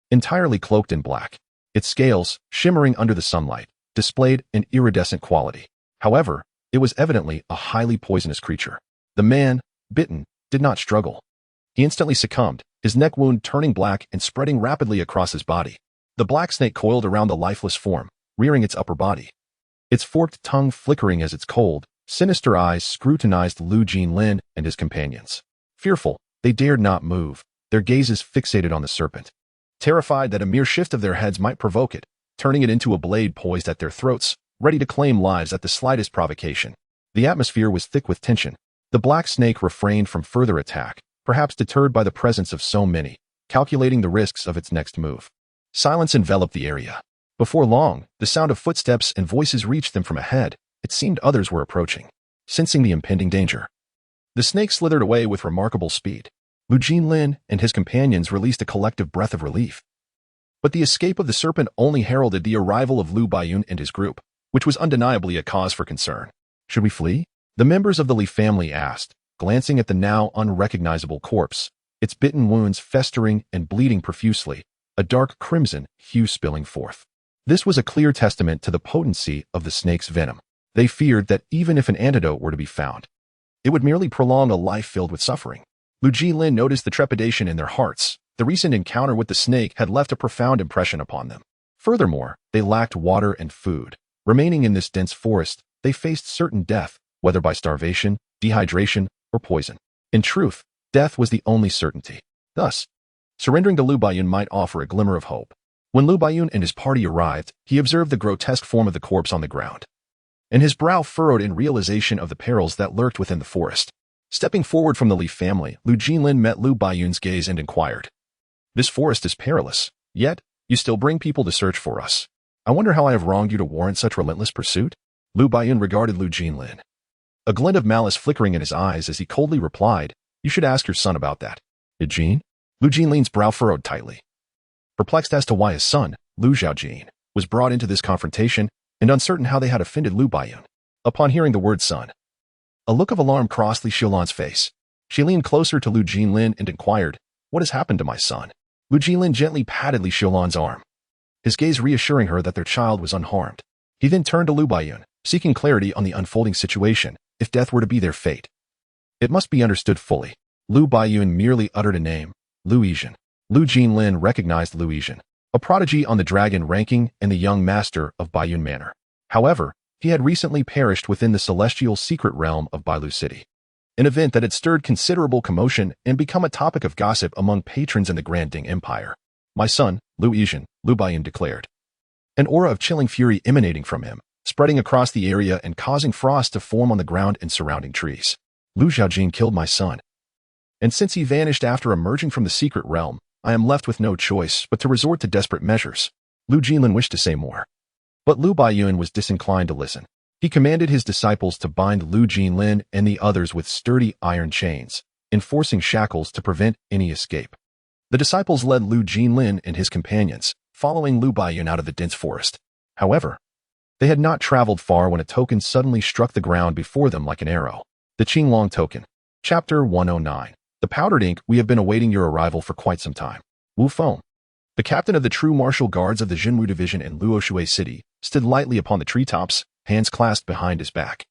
entirely cloaked in black. Its scales, shimmering under the sunlight, displayed an iridescent quality. However, it was evidently a highly poisonous creature. The man, bitten, did not struggle. He instantly succumbed, his neck wound turning black and spreading rapidly across his body. The black snake coiled around the lifeless form, rearing its upper body. Its forked tongue flickering as its cold, sinister eyes scrutinized Lu Jinlin and his companions. Fearful, they dared not move, their gazes fixated on the serpent, terrified that a mere shift of their heads might provoke it, turning it into a blade poised at their throats, ready to claim lives at the slightest provocation. The atmosphere was thick with tension. The black snake refrained from further attack, perhaps deterred by the presence of so many, calculating the risks of its next move. Silence enveloped the area. Before long, the sound of footsteps and voices reached them from ahead. It seemed others were approaching. Sensing the impending danger, the snake slithered away with remarkable speed. Lu Jinlin and his companions released a collective breath of relief. But the escape of the serpent only heralded the arrival of Lu Baiyun and his group, which was undeniably a cause for concern. Should we flee? The members of the Li family asked, glancing at the now unrecognizable corpse, its bitten wounds festering and bleeding profusely, a dark crimson hue spilling forth. This was a clear testament to the potency of the snake's venom. They feared that even if an antidote were to be found, it would merely prolong a life filled with suffering. Lu Jinlin noticed the trepidation in their hearts. The recent encounter with the snake had left a profound impression upon them. Furthermore, they lacked water and food. Remaining in this dense forest, they faced certain death, whether by starvation, dehydration, or poison. In truth, death was the only certainty. Thus, surrendering to Lu Baiyun might offer a glimmer of hope. When Lu Baiyun and his party arrived, he observed the grotesque form of the corpse on the ground, and his brow furrowed in realization of the perils that lurked within the forest. Stepping forward from the Li family, Lu Jinlin met Lu Baiyun's gaze and inquired, "This forest is perilous, yet you still bring people to search for us. I wonder how I have wronged you to warrant such relentless pursuit?" Lu Baiyun regarded Lu Jinlin, a glint of malice flickering in his eyes as he coldly replied, "You should ask your son about that." Zhang? Lu Jinlin's brow furrowed tightly. Perplexed as to why his son, Lu Zhaojin, was brought into this confrontation and uncertain how they had offended Lu Baiyun. Upon hearing the word son, a look of alarm crossed Li Xiulan's face. She leaned closer to Lu Jinlin and inquired, "What has happened to my son?" Lu Jinlin gently patted Li Xiulan's arm, his gaze reassuring her that their child was unharmed. He then turned to Lu Baiyun, seeking clarity on the unfolding situation, if death were to be their fate. It must be understood fully. Lu Baiyun merely uttered a name, Lu Yizhen. Lu Jinlin recognized Lu Yizhen, a prodigy on the dragon ranking and the young master of Baiyun Manor. However, he had recently perished within the celestial secret realm of Bailu City, an event that had stirred considerable commotion and become a topic of gossip among patrons in the Great Ding Empire. "My son, Lu Yizhen," Lu Baiyun declared, an aura of chilling fury emanating from him, spreading across the area and causing frost to form on the ground and surrounding trees. "Lu Zhaojin killed my son, and since he vanished after emerging from the secret realm, I am left with no choice but to resort to desperate measures." Lu Jinlin wished to say more, but Lu Baiyun was disinclined to listen. He commanded his disciples to bind Lu Jinlin and the others with sturdy iron chains, enforcing shackles to prevent any escape. The disciples led Lu Jinlin and his companions, following Lu Baiyun out of the dense forest. However, they had not traveled far when a token suddenly struck the ground before them like an arrow. The Qinglong Token. Chapter 109. The powdered ink. "We have been awaiting your arrival for quite some time." Wu Feng, the captain of the true martial guards of the Jinwu division in Luoshui City, stood lightly upon the treetops, hands clasped behind his back.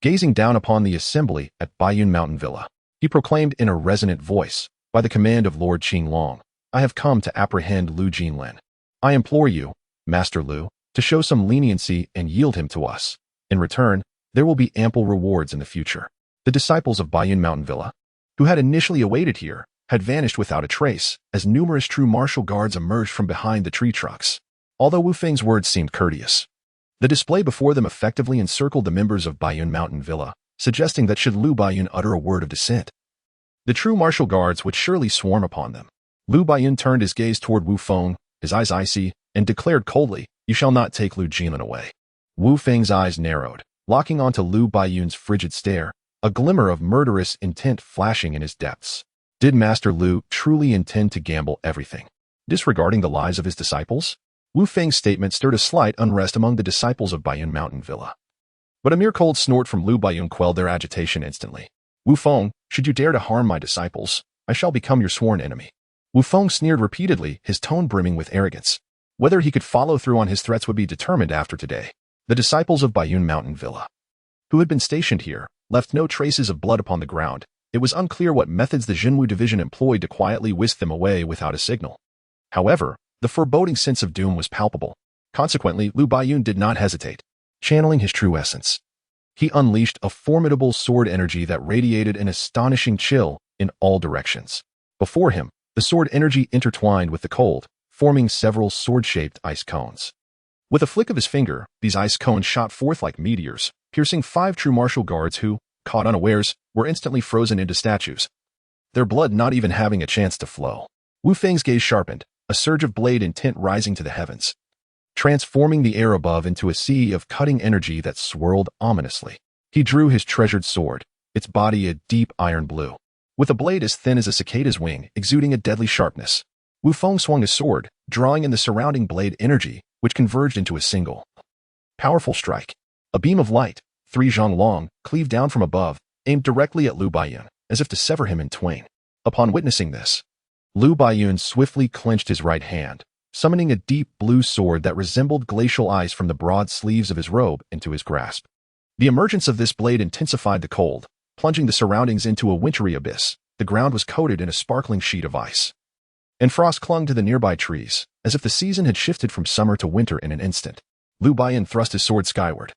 Gazing down upon the assembly at Baiyun Mountain Villa, he proclaimed in a resonant voice, "By the command of Lord Qinglong, I have come to apprehend Lu Jinlin. I implore you, Master Lu, to show some leniency and yield him to us. In return, there will be ample rewards in the future." The disciples of Baiyun Mountain Villa, who had initially awaited here, had vanished without a trace as numerous true martial guards emerged from behind the tree trunks. Although Wu Feng's words seemed courteous, the display before them effectively encircled the members of Baiyun Mountain Villa, suggesting that should Lu Baiyun utter a word of dissent, the true martial guards would surely swarm upon them. Lu Baiyun turned his gaze toward Wu Feng, his eyes icy, and declared coldly, "You shall not take Lu Jinlin away." Wu Feng's eyes narrowed, locking onto Lu Baiyun's frigid stare, a glimmer of murderous intent flashing in his depths. Did Master Lu truly intend to gamble everything, disregarding the lives of his disciples? Wu Feng's statement stirred a slight unrest among the disciples of Baiyun Mountain Villa, but a mere cold snort from Lu Baiyun quelled their agitation instantly. "Wu Feng, should you dare to harm my disciples, I shall become your sworn enemy." Wu Feng sneered repeatedly, his tone brimming with arrogance. Whether he could follow through on his threats would be determined after today. The disciples of Baiyun Mountain Villa, who had been stationed here, left no traces of blood upon the ground. It was unclear what methods the Jinwu division employed to quietly whisk them away without a signal. However, the foreboding sense of doom was palpable. Consequently, Lu Baiyun did not hesitate. Channeling his true essence, he unleashed a formidable sword energy that radiated an astonishing chill in all directions. Before him, the sword energy intertwined with the cold, forming several sword-shaped ice cones. With a flick of his finger, these ice cones shot forth like meteors, piercing 5 true martial guards who, caught unawares, were instantly frozen into statues, their blood not even having a chance to flow. Wu Feng's gaze sharpened, a surge of blade intent rising to the heavens. transforming the air above into a sea of cutting energy that swirled ominously. He drew his treasured sword, its body a deep iron blue, with a blade as thin as a cicada's wing, exuding a deadly sharpness. Wu Feng swung his sword, drawing in the surrounding blade energy, which converged into a single, powerful strike. A beam of light, 3 zhang long, cleaved down from above, aimed directly at Lu Baiyun, as if to sever him in twain. Upon witnessing this, Lu Baiyun swiftly clenched his right hand, summoning a deep blue sword that resembled glacial ice from the broad sleeves of his robe into his grasp. The emergence of this blade intensified the cold, plunging the surroundings into a wintry abyss. The ground was coated in a sparkling sheet of ice, and frost clung to the nearby trees, as if the season had shifted from summer to winter in an instant. Lu Baiyun thrust his sword skyward,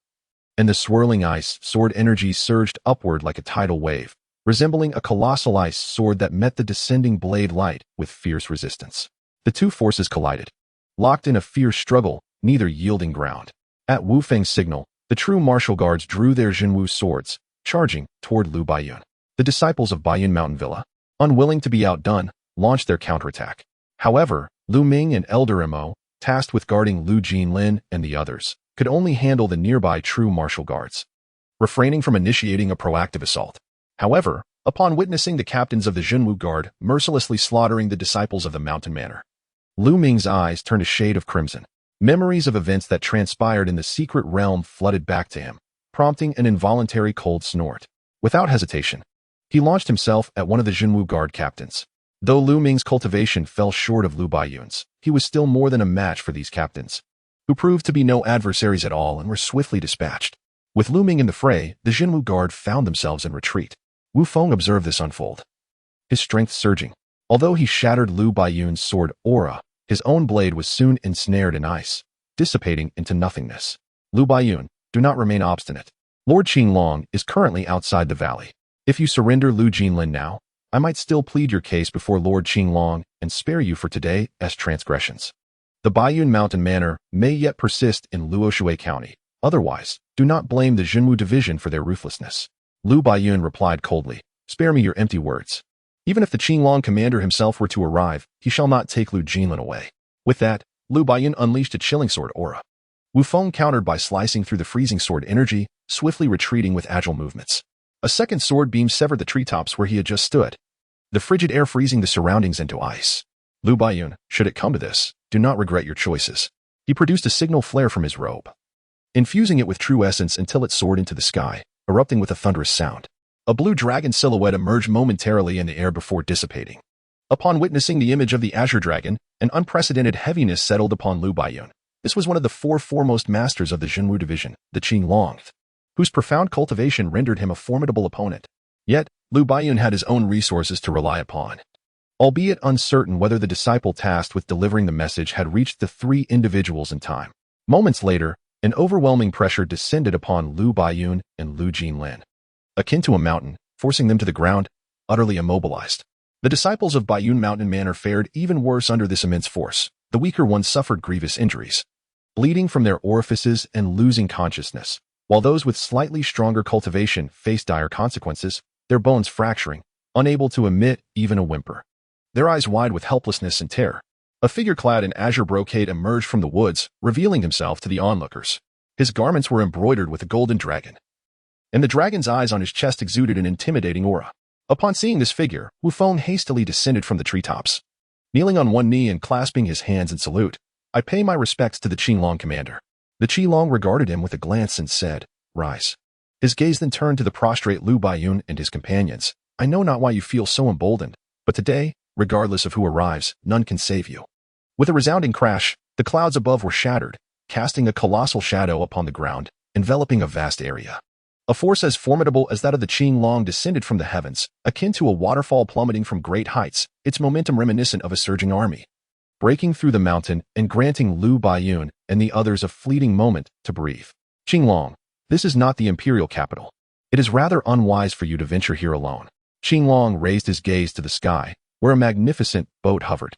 and the swirling ice sword energy surged upward like a tidal wave, resembling a colossal ice sword that met the descending blade light with fierce resistance. The two forces collided, locked in a fierce struggle, neither yielding ground. At Wu Feng's signal, the true martial guards drew their Jinwu swords, charging toward Lu Baiyun. The disciples of Baiyun Mountain Villa, unwilling to be outdone, launched their counterattack. However, Looming and Elder Mo, tasked with guarding Lu Jinlin and the others, could only handle the nearby true martial guards, refraining from initiating a proactive assault. However, upon witnessing the captains of the Jinwu Guard mercilessly slaughtering the disciples of the Mountain Manor, Lu Ming's eyes turned a shade of crimson. Memories of events that transpired in the secret realm flooded back to him, prompting an involuntary cold snort. Without hesitation, he launched himself at one of the Jinwu Guard captains. Though Lu Ming's cultivation fell short of Lu Baiyun's, he was still more than a match for these captains, who proved to be no adversaries at all and were swiftly dispatched. With Lu Ming in the fray, the Jinwu Guard found themselves in retreat. Wu Feng observed this unfold, his strength surging. Although he shattered Lu Baiyun's sword aura, his own blade was soon ensnared in ice, dissipating into nothingness. Lu Baiyun, do not remain obstinate. Lord Qinglong is currently outside the valley. If you surrender Lu Jinlin now, I might still plead your case before Lord Qinglong and spare you for today's transgressions. The Baiyun Mountain Manor may yet persist in Luoshui County. Otherwise, do not blame the Jinwu Division for their ruthlessness. Lu Baiyun replied coldly, spare me your empty words. Even if the Qinglong commander himself were to arrive, he shall not take Lu Jinlin away. With that, Lu Baiyun unleashed a chilling sword aura. Wu Feng countered by slicing through the freezing sword energy, swiftly retreating with agile movements. A second sword beam severed the treetops where he had just stood, the frigid air freezing the surroundings into ice. Lu Baiyun, should it come to this, do not regret your choices. He produced a signal flare from his robe, infusing it with true essence until it soared into the sky, erupting with a thunderous sound. A blue dragon silhouette emerged momentarily in the air before dissipating. Upon witnessing the image of the Azure Dragon, an unprecedented heaviness settled upon Lu Baiyun. This was one of the 4 foremost masters of the Jinwu Division, the Qinglong, whose profound cultivation rendered him a formidable opponent. Yet, Lu Baiyun had his own resources to rely upon. Albeit uncertain whether the disciple tasked with delivering the message had reached the 3 individuals in time. Moments later, an overwhelming pressure descended upon Lu Baiyun and Lu Jinlin, akin to a mountain, forcing them to the ground, utterly immobilized. The disciples of Baiyun Mountain Manor fared even worse under this immense force. The weaker ones suffered grievous injuries, bleeding from their orifices and losing consciousness, while those with slightly stronger cultivation faced dire consequences, their bones fracturing, unable to emit even a whimper, their eyes wide with helplessness and terror. A figure clad in azure brocade emerged from the woods, revealing himself to the onlookers. His garments were embroidered with a golden dragon, and the dragon's eyes on his chest exuded an intimidating aura. Upon seeing this figure, Wu Feng hastily descended from the treetops. Kneeling on one knee and clasping his hands in salute, I pay my respects to the Qinglong commander. The Qinglong regarded him with a glance and said, rise. His gaze then turned to the prostrate Lu Baiyun and his companions. I know not why you feel so emboldened, but today, regardless of who arrives, none can save you. With a resounding crash, the clouds above were shattered, casting a colossal shadow upon the ground, enveloping a vast area. A force as formidable as that of the Qinglong descended from the heavens, akin to a waterfall plummeting from great heights, its momentum reminiscent of a surging army, breaking through the mountain and granting Lu Baiyun and the others a fleeting moment to breathe. Qinglong, this is not the imperial capital. It is rather unwise for you to venture here alone. Qinglong raised his gaze to the sky, where a magnificent boat hovered,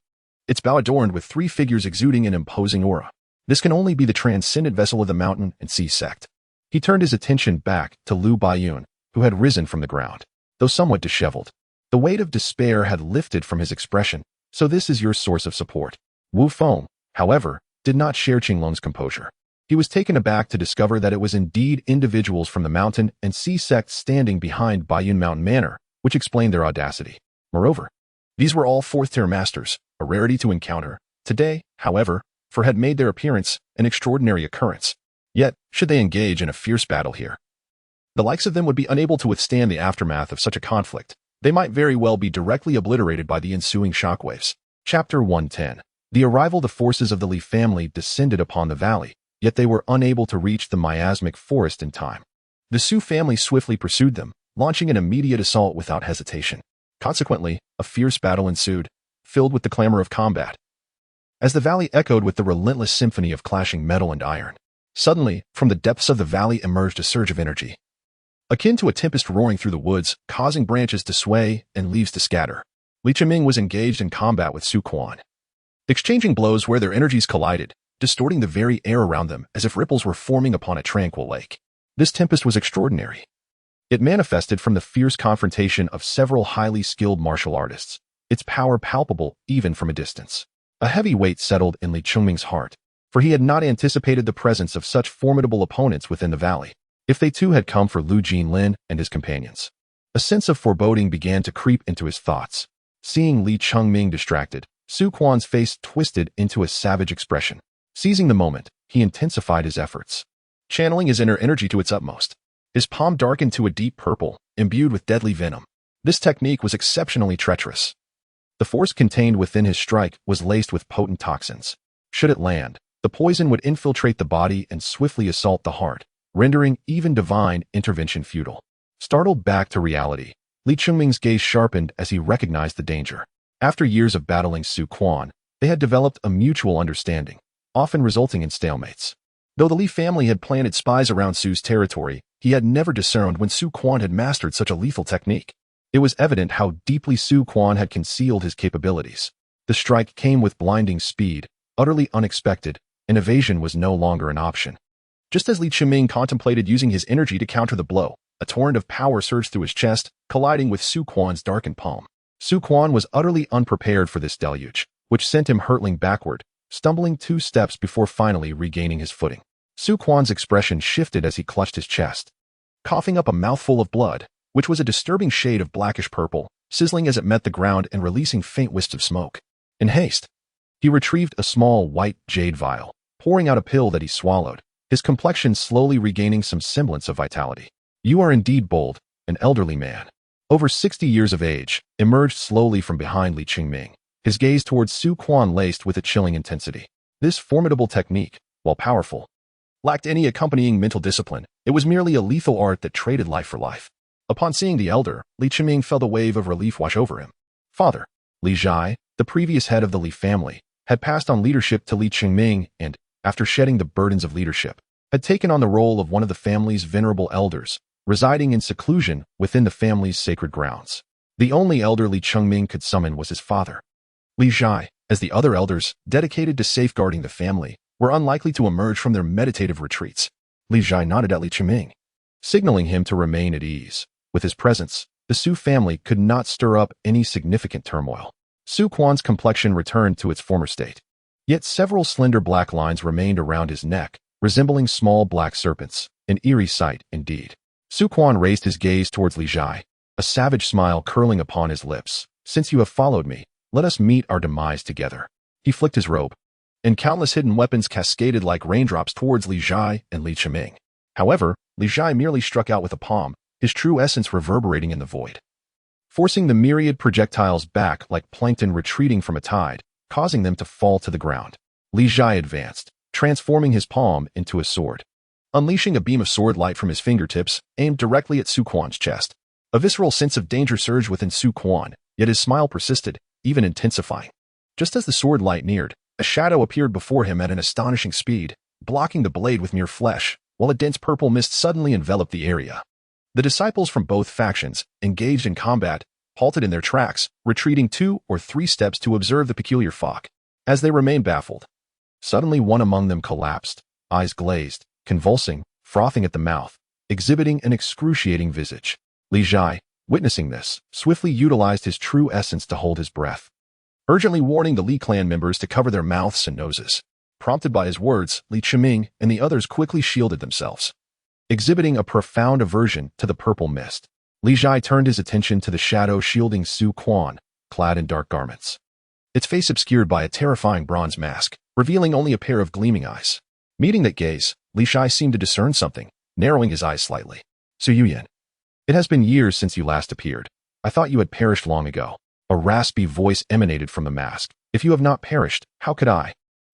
its bow adorned with 3 figures exuding an imposing aura. This can only be the transcendent vessel of the mountain and sea sect. He turned his attention back to Lu Baiyun, who had risen from the ground. Though somewhat disheveled, the weight of despair had lifted from his expression. So this is your source of support. Wu Feng, however, did not share Qinglong's composure. He was taken aback to discover that it was indeed individuals from the mountain and sea sects standing behind Baiyun Mountain Manor, which explained their audacity. Moreover, these were all fourth-tier masters, a rarity to encounter. Today, however, for had made their appearance an extraordinary occurrence. Yet, should they engage in a fierce battle here, the likes of them would be unable to withstand the aftermath of such a conflict. They might very well be directly obliterated by the ensuing shockwaves. Chapter 110. The arrival of the forces of the Li family descended upon the valley, yet they were unable to reach the miasmic forest in time. The Su family swiftly pursued them, launching an immediate assault without hesitation. Consequently, a fierce battle ensued, filled with the clamor of combat. As the valley echoed with the relentless symphony of clashing metal and iron, suddenly, from the depths of the valley emerged a surge of energy, akin to a tempest roaring through the woods, causing branches to sway and leaves to scatter. Li Chiming was engaged in combat with Su Quan, exchanging blows where their energies collided, distorting the very air around them as if ripples were forming upon a tranquil lake. This tempest was extraordinary. It manifested from the fierce confrontation of several highly skilled martial artists, its power palpable even from a distance. A heavy weight settled in Li Chiming's heart, for he had not anticipated the presence of such formidable opponents within the valley. If they too had come for Lu Jinlin and his companions. A sense of foreboding began to creep into his thoughts. Seeing Li Chongming distracted, Su Quan's face twisted into a savage expression. Seizing the moment, he intensified his efforts, channeling his inner energy to its utmost. His palm darkened to a deep purple, imbued with deadly venom. This technique was exceptionally treacherous. The force contained within his strike was laced with potent toxins. Should it land, the poison would infiltrate the body and swiftly assault the heart, rendering even divine intervention futile. Startled back to reality, Li Chongming's gaze sharpened as he recognized the danger. After years of battling Su Quan, they had developed a mutual understanding, often resulting in stalemates. Though the Li family had planted spies around Su's territory, he had never discerned when Su Quan had mastered such a lethal technique. It was evident how deeply Su Quan had concealed his capabilities. The strike came with blinding speed, utterly unexpected, and evasion was no longer an option. Just as Li Chiming contemplated using his energy to counter the blow, a torrent of power surged through his chest, colliding with Su Quan's darkened palm. Su Quan was utterly unprepared for this deluge, which sent him hurtling backward, stumbling 2 steps before finally regaining his footing. Su Quan's expression shifted as he clutched his chest, coughing up a mouthful of blood, which was a disturbing shade of blackish purple, sizzling as it met the ground and releasing faint wisps of smoke. In haste, he retrieved a small white jade vial, pouring out a pill that he swallowed, his complexion slowly regaining some semblance of vitality. You are indeed bold, an elderly man, over 60 years of age, emerged slowly from behind Li Chongming, his gaze towards Su Quan laced with a chilling intensity. This formidable technique, while powerful, lacked any accompanying mental discipline. It was merely a lethal art that traded life for life. Upon seeing the elder, Li Chongming felt a wave of relief wash over him. Father, Li Zhai, the previous head of the Li family, had passed on leadership to Li Chongming and, after shedding the burdens of leadership, had taken on the role of one of the family's venerable elders, residing in seclusion within the family's sacred grounds. The only elder Li Chongming could summon was his father. Li Zhai, as the other elders, dedicated to safeguarding the family, were unlikely to emerge from their meditative retreats. Li Zhai nodded at Li Chongming, signaling him to remain at ease. With his presence, the Su family could not stir up any significant turmoil. Su Quan's complexion returned to its former state. Yet several slender black lines remained around his neck, resembling small black serpents, an eerie sight indeed. Su Quan raised his gaze towards Li Zhai, a savage smile curling upon his lips. Since you have followed me, let us meet our demise together. He flicked his robe, and countless hidden weapons cascaded like raindrops towards Li Zhai and Li Chongming. However, Li Zhai merely struck out with a palm, his true essence reverberating in the void, forcing the myriad projectiles back like plankton retreating from a tide, causing them to fall to the ground. Li Zhai advanced, transforming his palm into a sword, unleashing a beam of sword light from his fingertips, aimed directly at Su Quan's chest. A visceral sense of danger surged within Su Quan, yet his smile persisted, even intensifying. Just as the sword light neared, a shadow appeared before him at an astonishing speed, blocking the blade with mere flesh, while a dense purple mist suddenly enveloped the area. The disciples from both factions, engaged in combat, halted in their tracks, retreating 2 or 3 steps to observe the peculiar fog. As they remained baffled, suddenly one among them collapsed, eyes glazed, convulsing, frothing at the mouth, exhibiting an excruciating visage. Li Zhai, witnessing this, swiftly utilized his true essence to hold his breath, urgently warning the Li clan members to cover their mouths and noses. Prompted by his words, Li Qiming and the others quickly shielded themselves, exhibiting a profound aversion to the purple mist. Li Zhai turned his attention to the shadow shielding Su Quan, clad in dark garments, its face obscured by a terrifying bronze mask, revealing only a pair of gleaming eyes. Meeting that gaze, Li Zhai seemed to discern something, narrowing his eyes slightly. Su Yuyan, it has been years since you last appeared. I thought you had perished long ago. A raspy voice emanated from the mask. If you have not perished, how could I?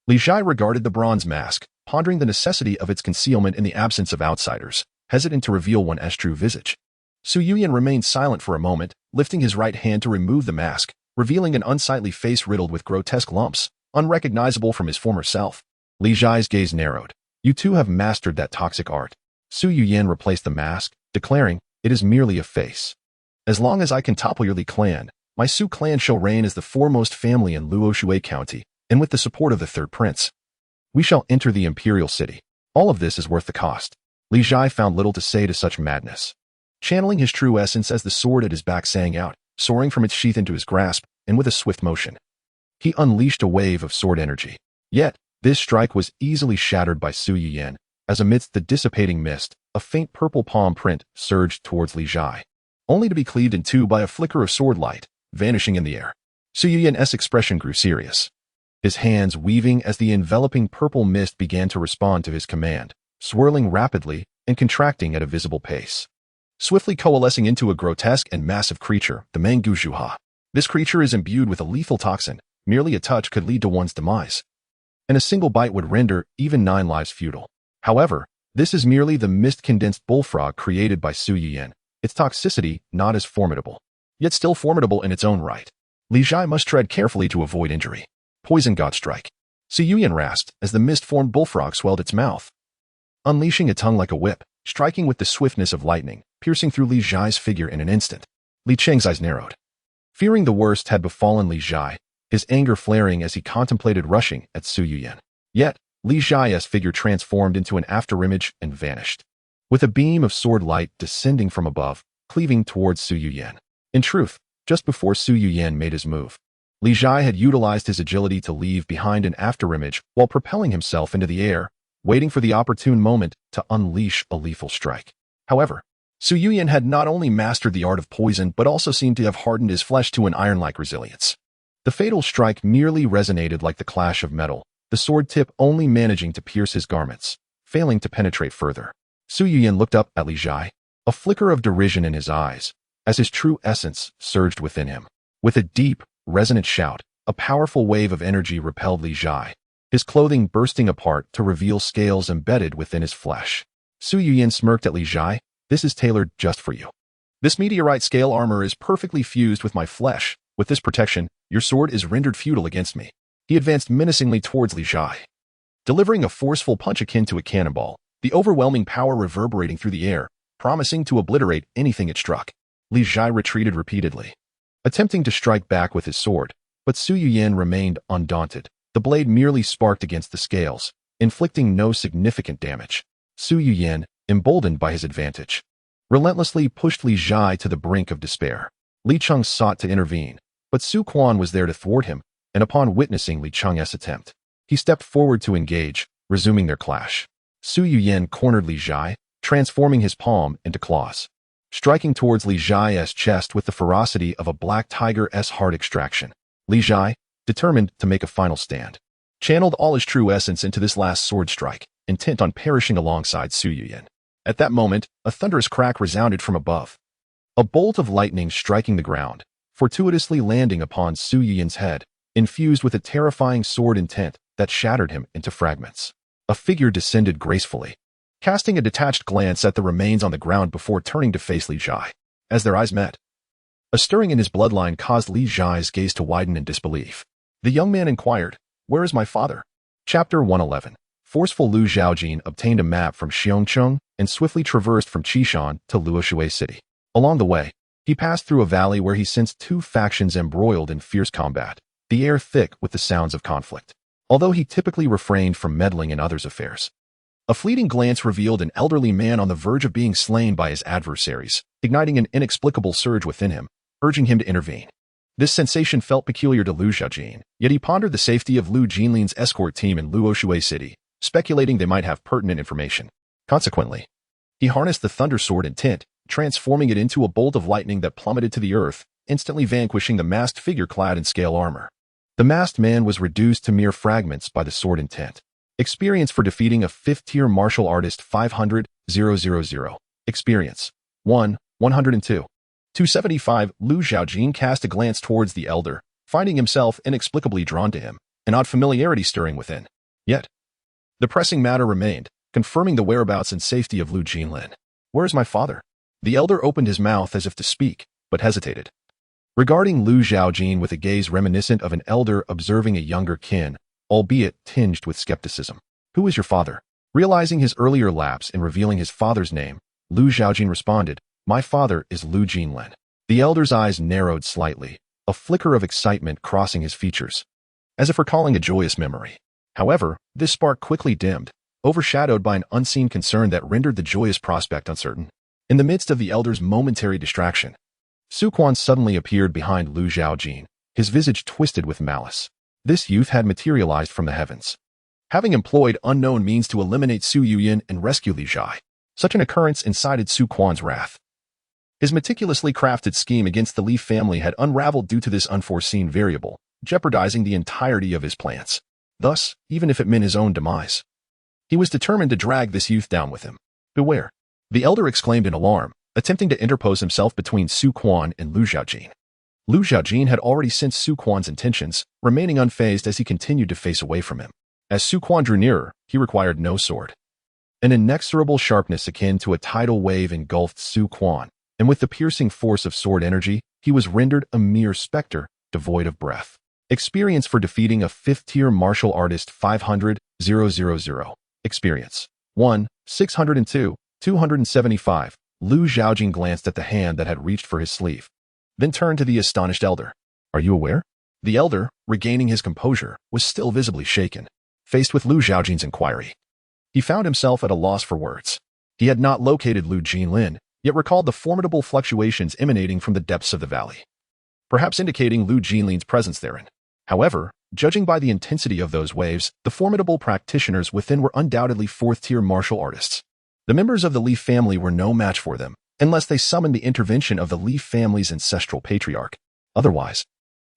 Li Zhai regarded the bronze mask, pondering the necessity of its concealment in the absence of outsiders, hesitant to reveal one's true visage. Su Yuyan remained silent for a moment, lifting his right hand to remove the mask, revealing an unsightly face riddled with grotesque lumps, unrecognizable from his former self. Li Zhai's gaze narrowed. You too have mastered that toxic art. Su Yuyan replaced the mask, declaring, it is merely a face. As long as I can topple your Li clan, my Su clan shall reign as the foremost family in Luoshui County, and with the support of the third prince, we shall enter the imperial city. All of this is worth the cost. Li Zhai found little to say to such madness. Channeling his true essence as the sword at his back sang out, soaring from its sheath into his grasp, and with a swift motion, he unleashed a wave of sword energy. Yet, this strike was easily shattered by Su Yuyan, as amidst the dissipating mist, a faint purple palm print surged towards Li Zhai, only to be cleaved in two by a flicker of sword light, vanishing in the air. Su Yuyan's expression grew serious, his hands weaving as the enveloping purple mist began to respond to his command, swirling rapidly and contracting at a visible pace, swiftly coalescing into a grotesque and massive creature, the Mangu Zhuha. This creature is imbued with a lethal toxin. Merely a touch could lead to one's demise, and a single bite would render even 9 lives futile. However, this is merely the mist-condensed bullfrog created by Su Yuyan, its toxicity not as formidable, yet still formidable in its own right. Li Zhai must tread carefully to avoid injury. Poison God strike. Su Yuyan rasped as the mist-formed bullfrog swelled its mouth, unleashing a tongue like a whip, striking with the swiftness of lightning, piercing through Li Zhai's figure in an instant. Li Cheng's eyes narrowed. Fearing the worst had befallen Li Zhai, his anger flaring as he contemplated rushing at Su Yuyan. Yet, Li Zhai's figure transformed into an afterimage and vanished, with a beam of sword light descending from above, cleaving towards Su Yuyan. In truth, just before Su Yuyan made his move, Li Zhai had utilized his agility to leave behind an afterimage while propelling himself into the air, waiting for the opportune moment to unleash a lethal strike. However, Su Yuyan had not only mastered the art of poison but also seemed to have hardened his flesh to an iron-like resilience. The fatal strike merely resonated like the clash of metal, the sword tip only managing to pierce his garments, failing to penetrate further. Su Yuyan looked up at Li Zhai, a flicker of derision in his eyes, as his true essence surged within him. With a deep, resonant shout, a powerful wave of energy repelled Li Zhai, his clothing bursting apart to reveal scales embedded within his flesh. Su Yuyan smirked at Li Zhai. This is tailored just for you. This meteorite scale armor is perfectly fused with my flesh. With this protection, your sword is rendered futile against me. He advanced menacingly towards Li Zhai, delivering a forceful punch akin to a cannonball, the overwhelming power reverberating through the air, promising to obliterate anything it struck. Li Zhai retreated repeatedly, attempting to strike back with his sword, but Su Yuyan remained undaunted. The blade merely sparked against the scales, inflicting no significant damage. Su Yuyan, emboldened by his advantage, relentlessly pushed Li Zhai to the brink of despair. Li Cheng sought to intervene, but Su Quan was there to thwart him, and upon witnessing Li Cheng's attempt, he stepped forward to engage, resuming their clash. Su Yuyan cornered Li Zhai, transforming his palm into claws, striking towards Li Zhai's chest with the ferocity of a black tiger's heart extraction. Li Zhai, determined to make a final stand, channeled all his true essence into this last sword strike, intent on perishing alongside Su Yuyan. At that moment, a thunderous crack resounded from above, a bolt of lightning striking the ground, fortuitously landing upon Su Yuyan's head, infused with a terrifying sword intent that shattered him into fragments. A figure descended gracefully, casting a detached glance at the remains on the ground before turning to face Li Zhai. As their eyes met, a stirring in his bloodline caused Li Zhai's gaze to widen in disbelief. The young man inquired, "Where is my father?" Chapter 111. Forceful Lu Zhaojin obtained a map from Xiongcheng and swiftly traversed from Qishan to Luoshui City. Along the way, he passed through a valley where he sensed 2 factions embroiled in fierce combat, the air thick with the sounds of conflict. Although he typically refrained from meddling in others' affairs, a fleeting glance revealed an elderly man on the verge of being slain by his adversaries, igniting an inexplicable surge within him, urging him to intervene. This sensation felt peculiar to Lu Zhaojin, yet he pondered the safety of Lu Jinlin's escort team in Luoshui City, speculating they might have pertinent information. Consequently, he harnessed the Thunder Sword intent, transforming it into a bolt of lightning that plummeted to the earth, instantly vanquishing the masked figure clad in scale armor. The masked man was reduced to mere fragments by the sword intent. Experience for defeating a 5th-tier martial artist 500, 000. Experience 1, 102. 275. Lu Zhaojin cast a glance towards the elder, finding himself inexplicably drawn to him, an odd familiarity stirring within. Yet, the pressing matter remained, confirming the whereabouts and safety of Lu Jinlin. Where is my father? The elder opened his mouth as if to speak, but hesitated. Regarding Lu Zhaojin with a gaze reminiscent of an elder observing a younger kin, albeit tinged with skepticism. Who is your father? Realizing his earlier lapse in revealing his father's name, Lu Zhaojin responded, my father is Lu Jinlin. The elder's eyes narrowed slightly, a flicker of excitement crossing his features, as if recalling a joyous memory. However, this spark quickly dimmed, overshadowed by an unseen concern that rendered the joyous prospect uncertain. In the midst of the elder's momentary distraction, Su Quan suddenly appeared behind Lu Zhaojin, his visage twisted with malice. This youth had materialized from the heavens, having employed unknown means to eliminate Su Yuyin and rescue Li Zhai. Such an occurrence incited Su Quan's wrath. His meticulously crafted scheme against the Li family had unraveled due to this unforeseen variable, jeopardizing the entirety of his plans. Thus, even if it meant his own demise, he was determined to drag this youth down with him. Beware! The elder exclaimed in alarm, attempting to interpose himself between Su Quan and Lu Zhaojin. Lu Zhaojin had already sensed Su Quan's intentions, remaining unfazed as he continued to face away from him. As Su Quan drew nearer, he required no sword. An inexorable sharpness akin to a tidal wave engulfed Su Quan, and with the piercing force of sword energy, he was rendered a mere specter, devoid of breath. Experience for defeating a 5th-tier martial artist 500, 000. Experience 1, 602, 275. Lu Zhaojin glanced at the hand that had reached for his sleeve, then turned to the astonished elder. Are you aware? The elder, regaining his composure, was still visibly shaken. Faced with Lu Zhaojin's inquiry, he found himself at a loss for words. He had not located Lu Jinlin, yet recalled the formidable fluctuations emanating from the depths of the valley, perhaps indicating Lu Jinlin's presence therein. However, judging by the intensity of those waves, the formidable practitioners within were undoubtedly 4th-tier martial artists. The members of the Li family were no match for them, unless they summoned the intervention of the Li family's ancestral patriarch. Otherwise,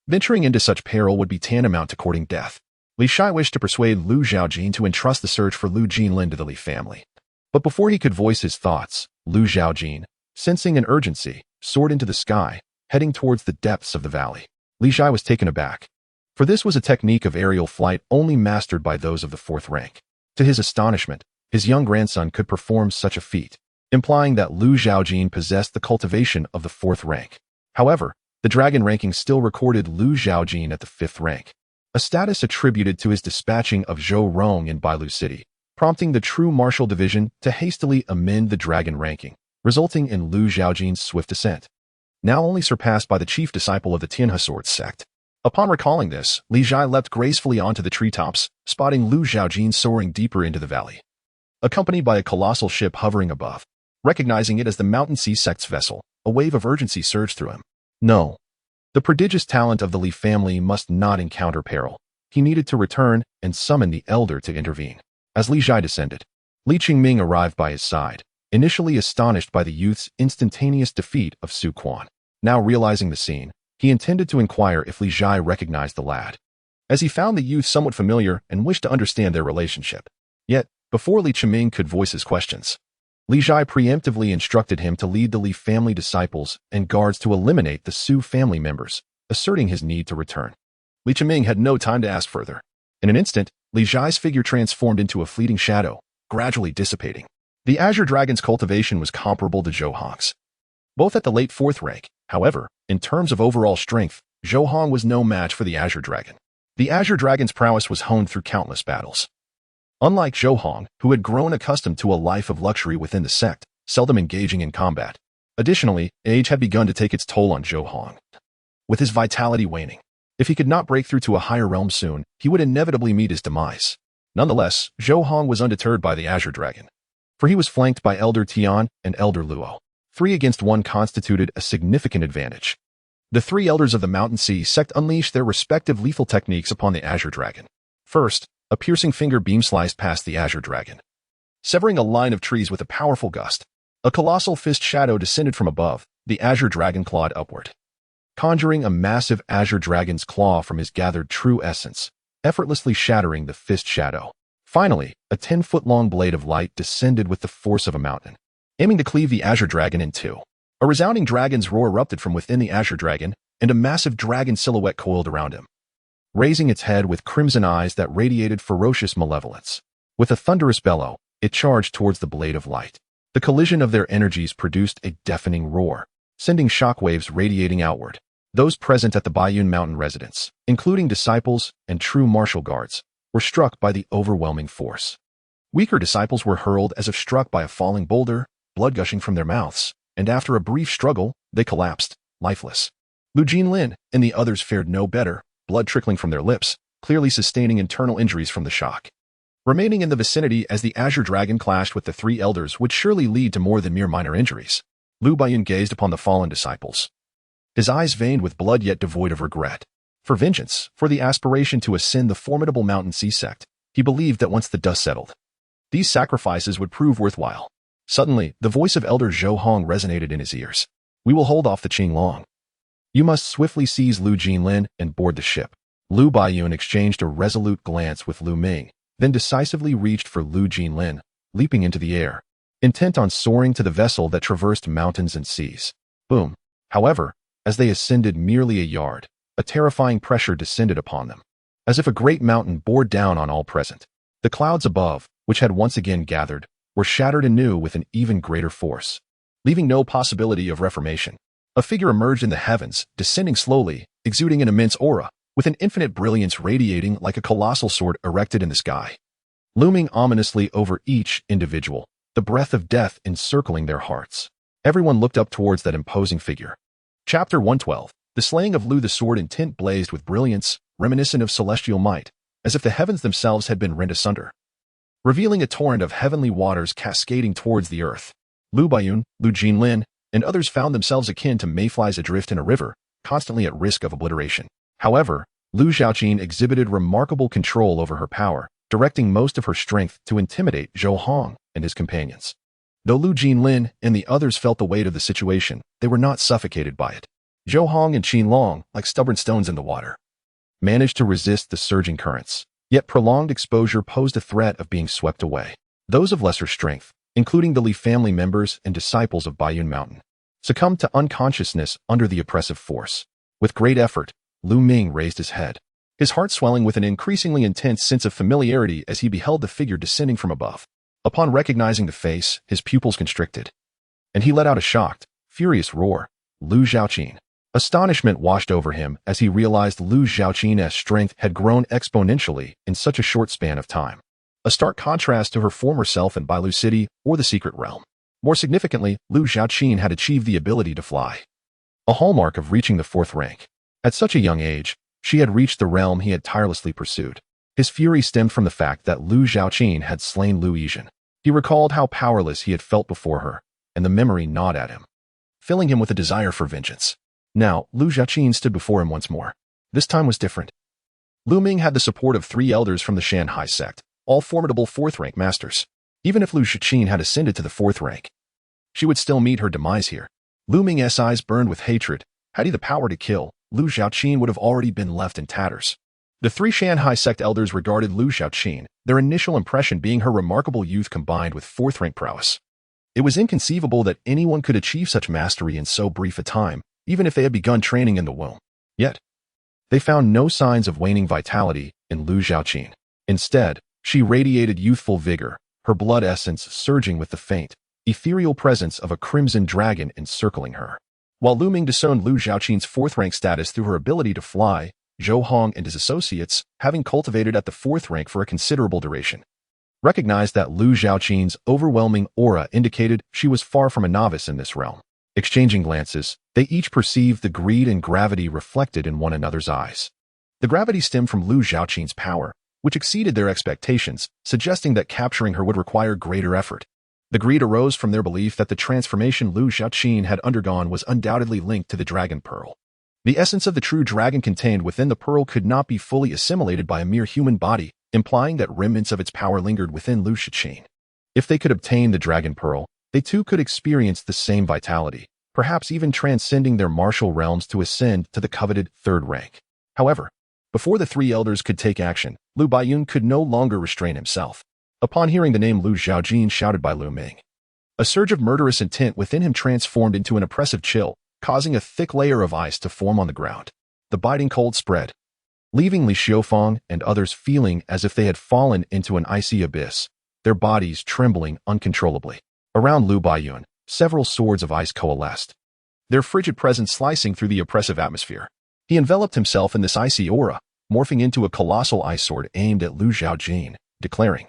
venturing into such peril would be tantamount to courting death. Li Shai wished to persuade Lu Zhaojin to entrust the search for Lu Jinlin to the Li family. But before he could voice his thoughts, Lu Zhaojin, sensing an urgency, soared into the sky, heading towards the depths of the valley. Li Shai was taken aback, for this was a technique of aerial flight only mastered by those of the 4th rank. To his astonishment, his young grandson could perform such a feat, implying that Lu Zhaojin possessed the cultivation of the 4th rank. However, the dragon ranking still recorded Lu Zhaojin at the 5th rank, a status attributed to his dispatching of Zhou Rong in Bailu City, prompting the true martial division to hastily amend the dragon ranking, resulting in Lu Zhaojin's swift ascent, now only surpassed by the chief disciple of the Tianhe Sword sect. Upon recalling this, Li Zhai leapt gracefully onto the treetops, spotting Lu Zhaojin soaring deeper into the valley, accompanied by a colossal ship hovering above. Recognizing it as the Mountain Sea sect's vessel, a wave of urgency surged through him. No. The prodigious talent of the Li family must not encounter peril. He needed to return and summon the elder to intervene. As Li Zhai descended, Li Qingming arrived by his side, initially astonished by the youth's instantaneous defeat of Su Quan. Now realizing the scene, he intended to inquire if Li Zhai recognized the lad, as he found the youth somewhat familiar and wished to understand their relationship. Yet, before Li Qingming could voice his questions, Li Zhai preemptively instructed him to lead the Li family disciples and guards to eliminate the Su family members, asserting his need to return. Li Qingming had no time to ask further. In an instant, Li Zhai's figure transformed into a fleeting shadow, gradually dissipating. The Azure Dragon's cultivation was comparable to Zhou Hong's, both at the late 4th rank. However, in terms of overall strength, Zhou Hong was no match for the Azure Dragon. The Azure Dragon's prowess was honed through countless battles. Unlike Zhou Hong, who had grown accustomed to a life of luxury within the sect, seldom engaging in combat. Additionally, age had begun to take its toll on Zhou Hong, with his vitality waning. If he could not break through to a higher realm soon, he would inevitably meet his demise. Nonetheless, Zhou Hong was undeterred by the Azure Dragon, for he was flanked by Elder Tian and Elder Luo. 3 against 1 constituted a significant advantage. The three elders of the Mountain Sea sect unleashed their respective lethal techniques upon the Azure Dragon. First, a piercing finger beam sliced past the Azure Dragon, severing a line of trees with a powerful gust. A colossal fist shadow descended from above. The Azure Dragon clawed upward, conjuring a massive Azure Dragon's claw from his gathered true essence, effortlessly shattering the fist shadow. Finally, a 10-foot-long blade of light descended with the force of a mountain, aiming to cleave the Azure Dragon in two. A resounding dragon's roar erupted from within the Azure Dragon, and a massive dragon silhouette coiled around him, raising its head with crimson eyes that radiated ferocious malevolence. With a thunderous bellow, it charged towards the blade of light. The collision of their energies produced a deafening roar, sending shockwaves radiating outward. Those present at the Bayun Mountain residence, including disciples and true martial guards, were struck by the overwhelming force. Weaker disciples were hurled as if struck by a falling boulder, blood gushing from their mouths, and after a brief struggle, they collapsed, lifeless. Lu Jinlin and the others fared no better, blood trickling from their lips, clearly sustaining internal injuries from the shock. Remaining in the vicinity as the Azure Dragon clashed with the three elders would surely lead to more than mere minor injuries. Lu Bayun gazed upon the fallen disciples, his eyes veined with blood yet devoid of regret. For vengeance, for the aspiration to ascend the formidable Mountain Sea sect, he believed that once the dust settled, these sacrifices would prove worthwhile. Suddenly, the voice of Elder Zhang resonated in his ears. "We will hold off the Qinglong. You must swiftly seize Lu Jinlin and board the ship." Lu Bayun exchanged a resolute glance with Lu Ming, then decisively reached for Lu Jinlin, leaping into the air, intent on soaring to the vessel that traversed mountains and seas. Boom. However, as they ascended merely a yard, a terrifying pressure descended upon them, as if a great mountain bore down on all present. The clouds above, which had once again gathered, were shattered anew with an even greater force, leaving no possibility of reformation. A figure emerged in the heavens, descending slowly, exuding an immense aura, with an infinite brilliance radiating like a colossal sword erected in the sky, looming ominously over each individual, the breath of death encircling their hearts. Everyone looked up towards that imposing figure. Chapter 112. The slaying of Lu. The sword intent blazed with brilliance, reminiscent of celestial might, as if the heavens themselves had been rent asunder, revealing a torrent of heavenly waters cascading towards the earth. Lu Bayun, Lu Jinlin, and others found themselves akin to mayflies adrift in a river, constantly at risk of obliteration. However, Lu Zhaojin exhibited remarkable control over her power, directing most of her strength to intimidate Zhang and his companions. Though Lu Jinlin and the others felt the weight of the situation, they were not suffocated by it. Zhang and Qinglong, like stubborn stones in the water, managed to resist the surging currents, yet prolonged exposure posed a threat of being swept away. Those of lesser strength, including the Li family members and disciples of Bayun Mountain, succumbed to unconsciousness under the oppressive force. With great effort, Lu Ming raised his head, his heart swelling with an increasingly intense sense of familiarity as he beheld the figure descending from above. Upon recognizing the face, his pupils constricted, and he let out a shocked, furious roar. Lu Zhaojin. Astonishment washed over him as he realized Lu Zhaojin's strength had grown exponentially in such a short span of time. A stark contrast to her former self in Bailu City or the Secret Realm. More significantly, Lu Zhaojin had achieved the ability to fly, a hallmark of reaching the 4th rank. At such a young age, she had reached the realm he had tirelessly pursued. His fury stemmed from the fact that Lu Zhaojin had slain Lu Yizhen. He recalled how powerless he had felt before her, and the memory gnawed at him, filling him with a desire for vengeance. Now, Lu Zhaojin stood before him once more. This time was different. Lu Ming had the support of 3 elders from the Shanhai sect, all formidable 4th-rank masters. Even if Lu Zhaojin had ascended to the 4th rank, she would still meet her demise here. Lu Ming's eyes burned with hatred. Had he the power to kill, Lu Zhaojin would have already been left in tatters. The 3 Shanhai sect elders regarded Lu Zhaojin, their initial impression being her remarkable youth combined with 4th-rank prowess. It was inconceivable that anyone could achieve such mastery in so brief a time, even if they had begun training in the womb. Yet, they found no signs of waning vitality in Lu Zhaojin. Instead, she radiated youthful vigor, her blood essence surging with the faint, ethereal presence of a crimson dragon encircling her. While Lu Ming discerned Lu Zhaojin's 4th-rank status through her ability to fly, Zhang and his associates, having cultivated at the 4th rank for a considerable duration, recognized that Lu Zhaojin's overwhelming aura indicated she was far from a novice in this realm. Exchanging glances, they each perceived the greed and gravity reflected in one another's eyes. The gravity stemmed from Lu Zhaojin's power, which exceeded their expectations, suggesting that capturing her would require greater effort. The greed arose from their belief that the transformation Lu Zhaojin had undergone was undoubtedly linked to the Dragon Pearl. The essence of the true dragon contained within the pearl could not be fully assimilated by a mere human body, implying that remnants of its power lingered within Lu Zhaojin. If they could obtain the dragon pearl, they too could experience the same vitality, perhaps even transcending their martial realms to ascend to the coveted third rank. However, before the three elders could take action, Lu Baiyun could no longer restrain himself. Upon hearing the name Lu Zhaojin shouted by Looming, a surge of murderous intent within him transformed into an oppressive chill, causing a thick layer of ice to form on the ground. The biting cold spread, leaving Li Xiufeng and others feeling as if they had fallen into an icy abyss, their bodies trembling uncontrollably. Around Lu Baiyun, several swords of ice coalesced, their frigid presence slicing through the oppressive atmosphere. He enveloped himself in this icy aura, morphing into a colossal ice sword aimed at Lu Zhaojin, declaring,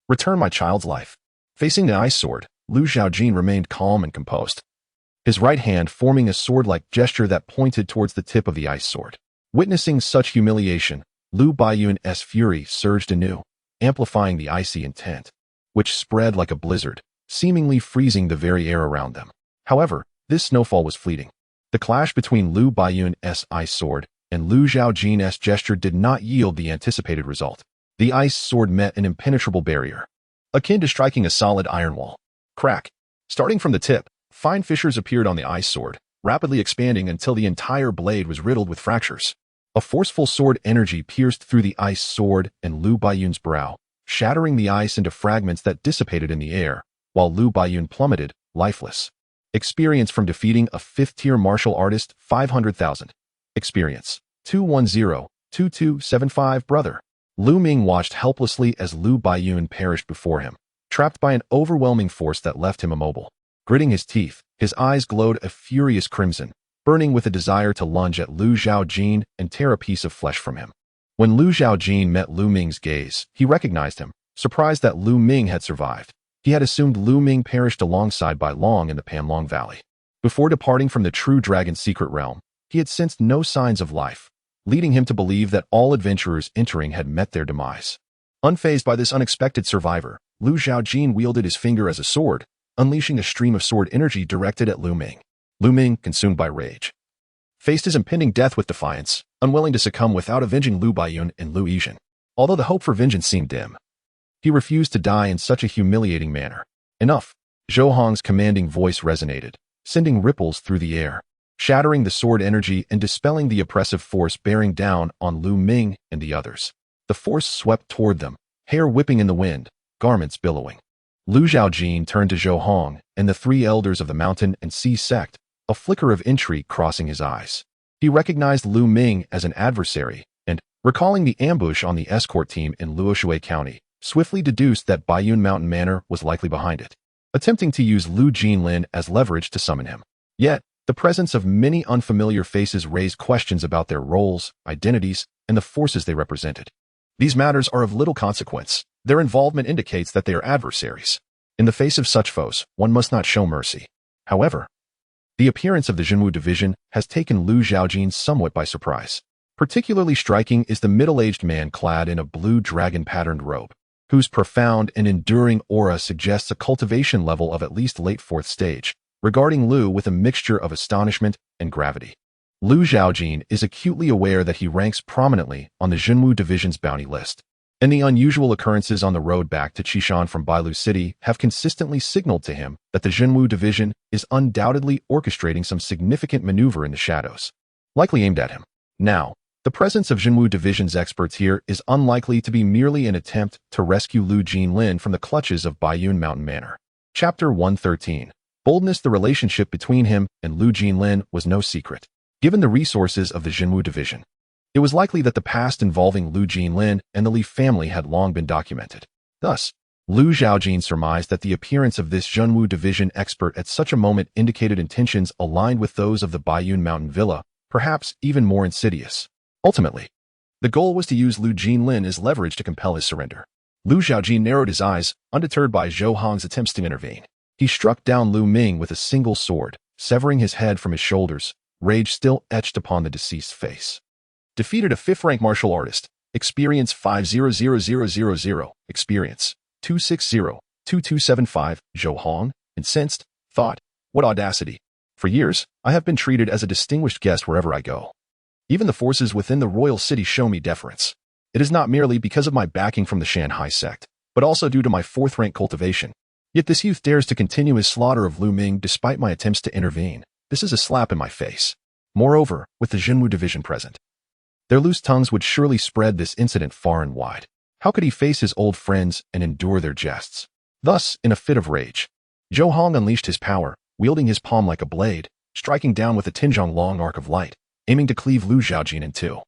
"Return my child's life." Facing the ice sword, Lu Zhaojin remained calm and composed, his right hand forming a sword-like gesture that pointed towards the tip of the ice sword. Witnessing such humiliation, Lu Baiyun's fury surged anew, amplifying the icy intent, which spread like a blizzard, seemingly freezing the very air around them. However, this snowfall was fleeting. The clash between Lu Baiyun's ice sword and Lu Zhaojin's gesture did not yield the anticipated result. The ice sword met an impenetrable barrier, akin to striking a solid iron wall. Crack. Starting from the tip, fine fissures appeared on the ice sword, rapidly expanding until the entire blade was riddled with fractures. A forceful sword energy pierced through the ice sword and Lu Baiyun's brow, shattering the ice into fragments that dissipated in the air, while Lu Baiyun plummeted, lifeless. Experience from defeating a 5th-tier martial artist, 500,000. Experience, 210-2275 brother. Looming watched helplessly as Lu Baiyun perished before him, trapped by an overwhelming force that left him immobile. Gritting his teeth, his eyes glowed a furious crimson, burning with a desire to lunge at Lu Zhaojin and tear a piece of flesh from him. When Lu Zhaojin met Lu Ming's gaze, he recognized him, surprised that Lu Ming had survived. He had assumed Lu Ming perished alongside Bai Long in the Panlong Valley. Before departing from the true dragon's secret realm, he had sensed no signs of life, leading him to believe that all adventurers entering had met their demise. Unfazed by this unexpected survivor, Lu Zhaojin wielded his finger as a sword, unleashing a stream of sword energy directed at Lu Ming. Lu Ming, consumed by rage, faced his impending death with defiance, unwilling to succumb without avenging Lu Baiyun and Lu Yizhen. Although the hope for vengeance seemed dim, he refused to die in such a humiliating manner. Enough! Zhou commanding voice resonated, sending ripples through the air, shattering the sword energy and dispelling the oppressive force bearing down on Lu Ming and the others. The force swept toward them, hair whipping in the wind, garments billowing. Lu Zhaojin turned to Zhou and the three elders of the mountain and sea sect, a flicker of intrigue crossing his eyes. He recognized Lu Ming as an adversary and, recalling the ambush on the escort team in Luoshui County, swiftly deduced that Baiyun Mountain Manor was likely behind it, attempting to use Lu Jinlin as leverage to summon him. Yet, the presence of many unfamiliar faces raised questions about their roles, identities, and the forces they represented. These matters are of little consequence. Their involvement indicates that they are adversaries. In the face of such foes, one must not show mercy. However, the appearance of the Zhenwu division has taken Lu Zhaojin somewhat by surprise. Particularly striking is the middle-aged man clad in a blue dragon-patterned robe, whose profound and enduring aura suggests a cultivation level of at least late 4th stage, regarding Lu with a mixture of astonishment and gravity. Lu Zhaojin is acutely aware that he ranks prominently on the Zhenwu division's bounty list, and the unusual occurrences on the road back to Qishan from Bailu City have consistently signaled to him that the Zhenwu division is undoubtedly orchestrating some significant maneuver in the shadows, likely aimed at him. Now, the presence of Zhenwu division's experts here is unlikely to be merely an attempt to rescue Lu Jinlin from the clutches of Baiyun Mountain Manor. Chapter 113. Boldness. The relationship between him and Lu Jinlin was no secret. Given the resources of the Zhenwu division, it was likely that the past involving Lu Jinlin and the Li family had long been documented. Thus, Lu Zhaojin surmised that the appearance of this Zhenwu division expert at such a moment indicated intentions aligned with those of the Baiyun Mountain Villa, perhaps even more insidious. Ultimately, the goal was to use Lu Jinlin as leverage to compel his surrender. Lu Zhaojin narrowed his eyes, undeterred by Zhou attempts to intervene. He struck down Lu Ming with a single sword, severing his head from his shoulders, rage still etched upon the deceased's face. Defeated a 5th-rank martial artist. Experience 500000. Experience 260-2275. Zhou incensed, thought, what audacity. For years, I have been treated as a distinguished guest wherever I go. Even the forces within the royal city show me deference. It is not merely because of my backing from the Shanghai sect, but also due to my fourth-rank cultivation. Yet this youth dares to continue his slaughter of looming despite my attempts to intervene. This is a slap in my face. Moreover, with the Jinwu division present, their loose tongues would surely spread this incident far and wide. How could he face his old friends and endure their jests? Thus, in a fit of rage, Zhang unleashed his power, wielding his palm like a blade, striking down with a Tinjong long arc of light, aiming to cleave Zhaojin in two.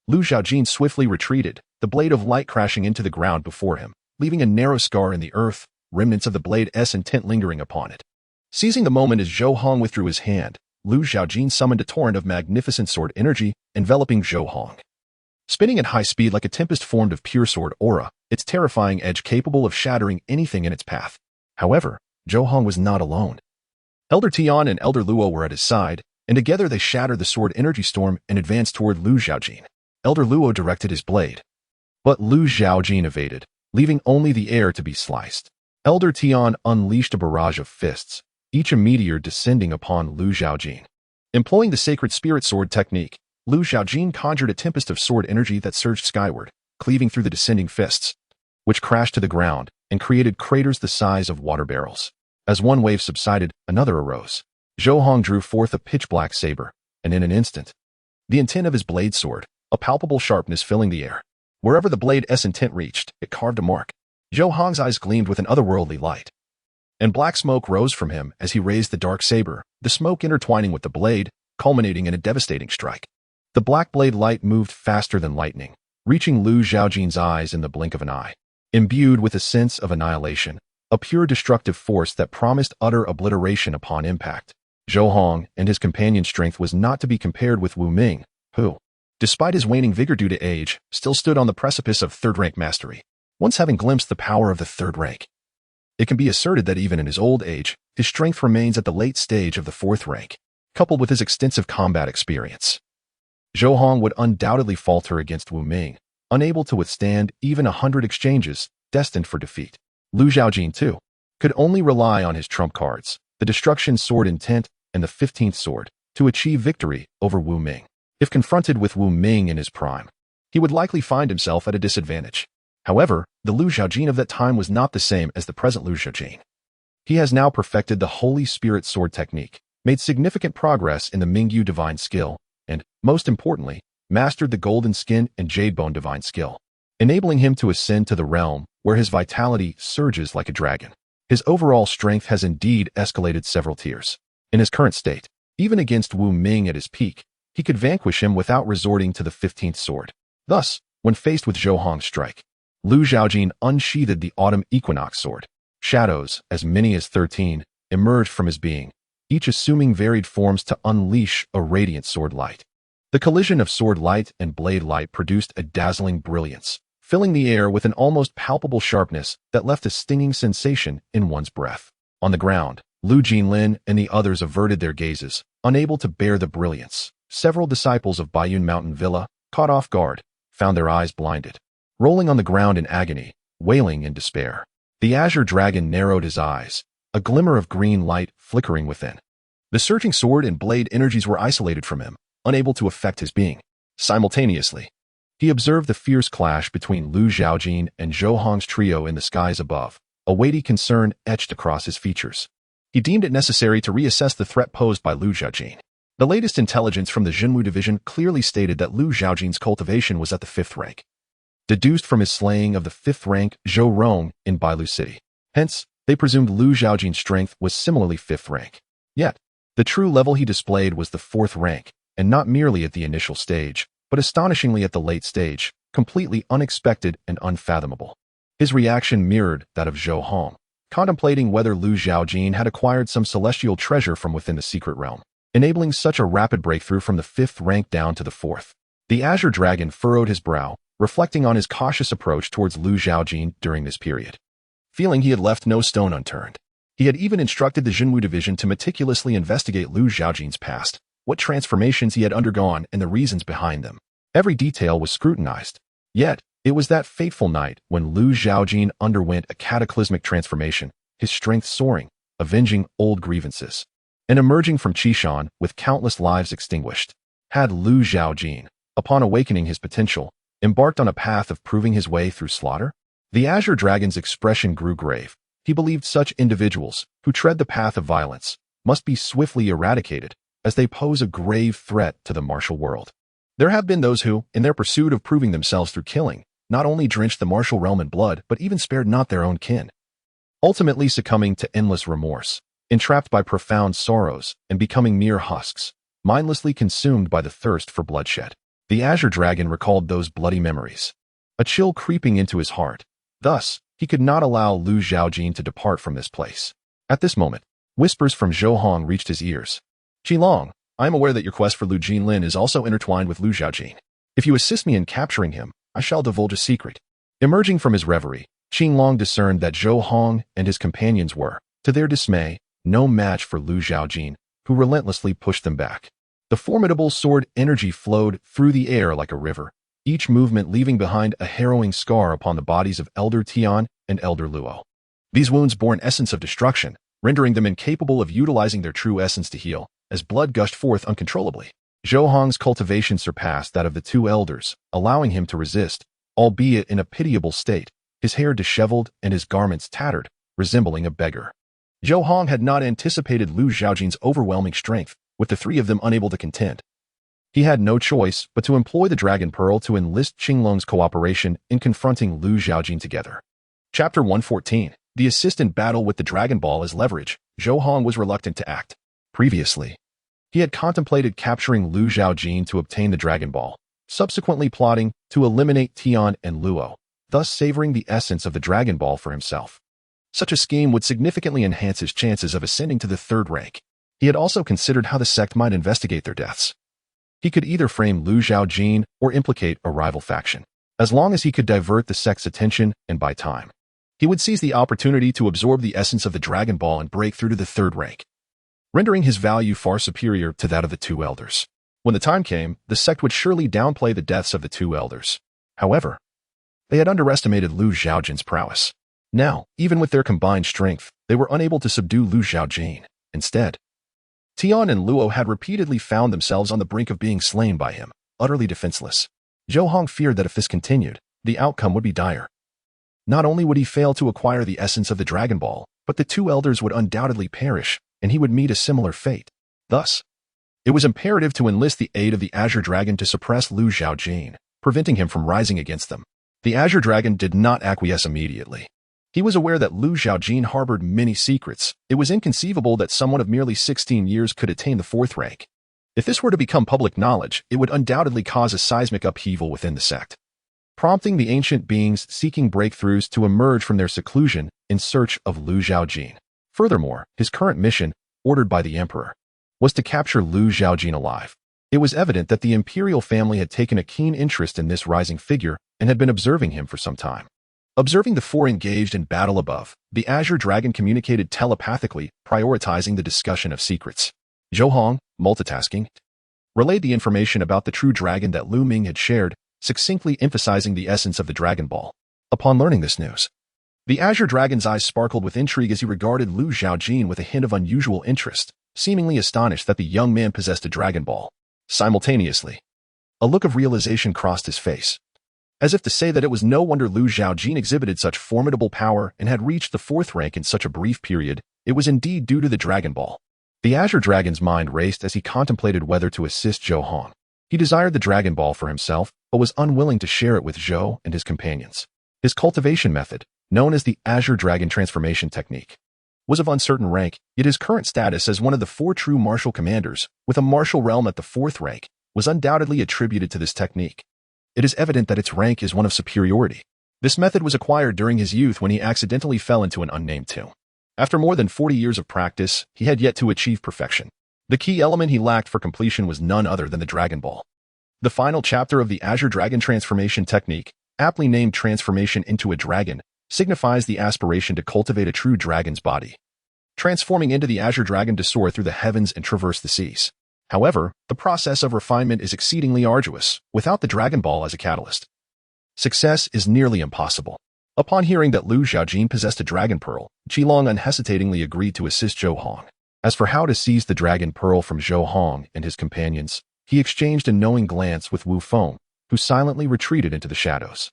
Zhaojin swiftly retreated, the blade of light crashing into the ground before him, leaving a narrow scar in the earth, remnants of the blade's intent lingering upon it. Seizing the moment as Zhang withdrew his hand, Zhaojin summoned a torrent of magnificent sword energy, enveloping Zhang. Spinning at high speed like a tempest formed of pure sword aura, its terrifying edge capable of shattering anything in its path. However, Zhang was not alone. Elder Tian and Elder Luo were at his side, and together they shattered the sword energy storm and advanced toward Zhaojin. Elder Luo directed his blade, but Zhaojin evaded, leaving only the air to be sliced. Elder Tian unleashed a barrage of fists, each a meteor descending upon Zhaojin. Employing the sacred spirit sword technique, Zhaojin conjured a tempest of sword energy that surged skyward, cleaving through the descending fists, which crashed to the ground and created craters the size of water barrels. As one wave subsided, another arose. Zhang drew forth a pitch-black saber, and in an instant, the intent of his blade sword, a palpable sharpness filling the air. Wherever the blade's intent reached, it carved a mark. Zhang's eyes gleamed with an otherworldly light, and black smoke rose from him as he raised the dark saber, the smoke intertwining with the blade, culminating in a devastating strike. The black blade light moved faster than lightning, reaching Zhaojin's eyes in the blink of an eye. Imbued with a sense of annihilation, a pure destructive force that promised utter obliteration upon impact, Zhang and his companion's strength was not to be compared with Wu Ming, who, despite his waning vigor due to age, still stood on the precipice of third-rank mastery. Once having glimpsed the power of the third rank, it can be asserted that even in his old age, his strength remains at the late stage of the fourth rank, coupled with his extensive combat experience. Zhang would undoubtedly falter against Wu Ming, unable to withstand even 100 exchanges, destined for defeat. Zhaojin, too, could only rely on his trump cards, the Destruction Sword Intent and the 15th Sword, to achieve victory over Wu Ming. If confronted with Wu Ming in his prime, he would likely find himself at a disadvantage. However, the Zhaojin of that time was not the same as the present Zhaojin. He has now perfected the Holy Spirit Sword technique, made significant progress in the Mingyu Divine Skill, and, most importantly, mastered the Golden Skin and Jadebone Divine Skill, enabling him to ascend to the realm where his vitality surges like a dragon. His overall strength has indeed escalated several tiers. In his current state, even against Wu Ming at his peak, he could vanquish him without resorting to the 15th sword. Thus, when faced with Zhang's strike, Zhaojin unsheathed the Autumn Equinox sword. Shadows, as many as 13, emerged from his being, each assuming varied forms to unleash a radiant sword light. The collision of sword light and blade light produced a dazzling brilliance, filling the air with an almost palpable sharpness that left a stinging sensation in one's breath. On the ground, Lu Jinlin and the others averted their gazes, unable to bear the brilliance. Several disciples of Baiyun Mountain Villa, caught off guard, found their eyes blinded. Rolling on the ground in agony, wailing in despair, the azure dragon narrowed his eyes, a glimmer of green light flickering within. The surging sword and blade energies were isolated from him, unable to affect his being. Simultaneously, he observed the fierce clash between Zhaojin and Zhang's trio in the skies above, a weighty concern etched across his features. He deemed it necessary to reassess the threat posed by Zhaojin. The latest intelligence from the Jinwu division clearly stated that Zhaojin's cultivation was at the 5th rank, deduced from his slaying of the 5th rank Zhou Rong in Bailu City. Hence, they presumed Zhaojin's strength was similarly 5th rank. Yet, the true level he displayed was the 4th rank, and not merely at the initial stage, but astonishingly at the late stage, completely unexpected and unfathomable. His reaction mirrored that of Zhang, contemplating whether Zhaojin had acquired some celestial treasure from within the secret realm, enabling such a rapid breakthrough from the 5th rank down to the 4th. The Azure Dragon furrowed his brow, reflecting on his cautious approach towards Zhaojin during this period. Feeling he had left no stone unturned, he had even instructed the Jinwu division to meticulously investigate Zhaojin's past, what transformations he had undergone and the reasons behind them. Every detail was scrutinized. Yet, it was that fateful night when Zhaojin underwent a cataclysmic transformation, his strength soaring, avenging old grievances. and emerging from Qishan with countless lives extinguished, had Zhaojin, upon awakening his potential, embarked on a path of proving his way through slaughter? The Azure Dragon's expression grew grave. He believed such individuals, who tread the path of violence, must be swiftly eradicated, as they pose a grave threat to the martial world. There have been those who, in their pursuit of proving themselves through killing, not only drenched the martial realm in blood but even spared not their own kin, ultimately succumbing to endless remorse, entrapped by profound sorrows and becoming mere husks, mindlessly consumed by the thirst for bloodshed. The Azure Dragon recalled those bloody memories, a chill creeping into his heart. Thus, he could not allow Zhaojin to depart from this place. At this moment, whispers from Zhang reached his ears. "Qilong, I am aware that your quest for Lu Jinlin is also intertwined with Zhaojin. If you assist me in capturing him, I shall divulge a secret." Emerging from his reverie, Qilong discerned that Zhang and his companions were, to their dismay, no match for Zhaojin, who relentlessly pushed them back. The formidable sword energy flowed through the air like a river, each movement leaving behind a harrowing scar upon the bodies of Elder Tian and Elder Luo. These wounds bore an essence of destruction, rendering them incapable of utilizing their true essence to heal, as blood gushed forth uncontrollably. Zhang's cultivation surpassed that of the two elders, allowing him to resist, albeit in a pitiable state, his hair disheveled and his garments tattered, resembling a beggar. Zhang had not anticipated Zhaojin's overwhelming strength, with the three of them unable to contend. He had no choice but to employ the Dragon Pearl to enlist Qinglong's cooperation in confronting Zhaojin together. Chapter 114. The assistant battle with the Dragon Ball as leverage. Zhang was reluctant to act. Previously, he had contemplated capturing Zhaojin to obtain the Dragon Ball, subsequently plotting to eliminate Tian and Luo, thus savoring the essence of the Dragon Ball for himself. Such a scheme would significantly enhance his chances of ascending to the third rank. He had also considered how the sect might investigate their deaths. He could either frame Zhaojin or implicate a rival faction. As long as he could divert the sect's attention and buy time, he would seize the opportunity to absorb the essence of the Dragon Ball and break through to the third rank, rendering his value far superior to that of the two elders. When the time came, the sect would surely downplay the deaths of the two elders. However, they had underestimated Zhaojin's prowess. Now, even with their combined strength, they were unable to subdue Zhaojin. Instead, Tian and Luo had repeatedly found themselves on the brink of being slain by him, utterly defenseless. Zhang feared that if this continued, the outcome would be dire. Not only would he fail to acquire the essence of the Dragon Ball, but the two elders would undoubtedly perish, and he would meet a similar fate. Thus, it was imperative to enlist the aid of the Azure Dragon to suppress Zhaojin, preventing him from rising against them. The Azure Dragon did not acquiesce immediately. He was aware that Zhaojin harbored many secrets. It was inconceivable that someone of merely 16 years could attain the fourth rank. If this were to become public knowledge, it would undoubtedly cause a seismic upheaval within the sect, prompting the ancient beings seeking breakthroughs to emerge from their seclusion in search of Zhaojin. Furthermore, his current mission, ordered by the emperor, was to capture Zhaojin alive. It was evident that the imperial family had taken a keen interest in this rising figure and had been observing him for some time. Observing the four engaged in battle above, the Azure Dragon communicated telepathically, prioritizing the discussion of secrets. Zhang, multitasking, relayed the information about the true dragon that Looming had shared, succinctly emphasizing the essence of the Dragon Ball. Upon learning this news, the Azure Dragon's eyes sparkled with intrigue as he regarded Zhaojin with a hint of unusual interest, seemingly astonished that the young man possessed a Dragon Ball. Simultaneously, a look of realization crossed his face, as if to say that it was no wonder Zhaojin exhibited such formidable power and had reached the fourth rank in such a brief period. It was indeed due to the Dragon Ball. The Azure Dragon's mind raced as he contemplated whether to assist Zhang. He desired the Dragon Ball for himself, but was unwilling to share it with Zhou and his companions. His cultivation method, known as the Azure Dragon Transformation Technique, was of uncertain rank, yet his current status as one of the four true martial commanders, with a martial realm at the fourth rank, was undoubtedly attributed to this technique. It is evident that its rank is one of superiority. This method was acquired during his youth when he accidentally fell into an unnamed tomb. After more than 40 years of practice, he had yet to achieve perfection. The key element he lacked for completion was none other than the Dragon Ball. The final chapter of the Azure Dragon Transformation Technique, aptly named Transformation into a Dragon, signifies the aspiration to cultivate a true dragon's body, transforming into the Azure Dragon to soar through the heavens and traverse the seas. However, the process of refinement is exceedingly arduous, without the Dragon Ball as a catalyst. Success is nearly impossible. Upon hearing that Zhaojin possessed a Dragon Pearl, Qilong unhesitatingly agreed to assist Zhang. As for how to seize the dragon pearl from Zhang and his companions, he exchanged a knowing glance with Wu Feng, who silently retreated into the shadows.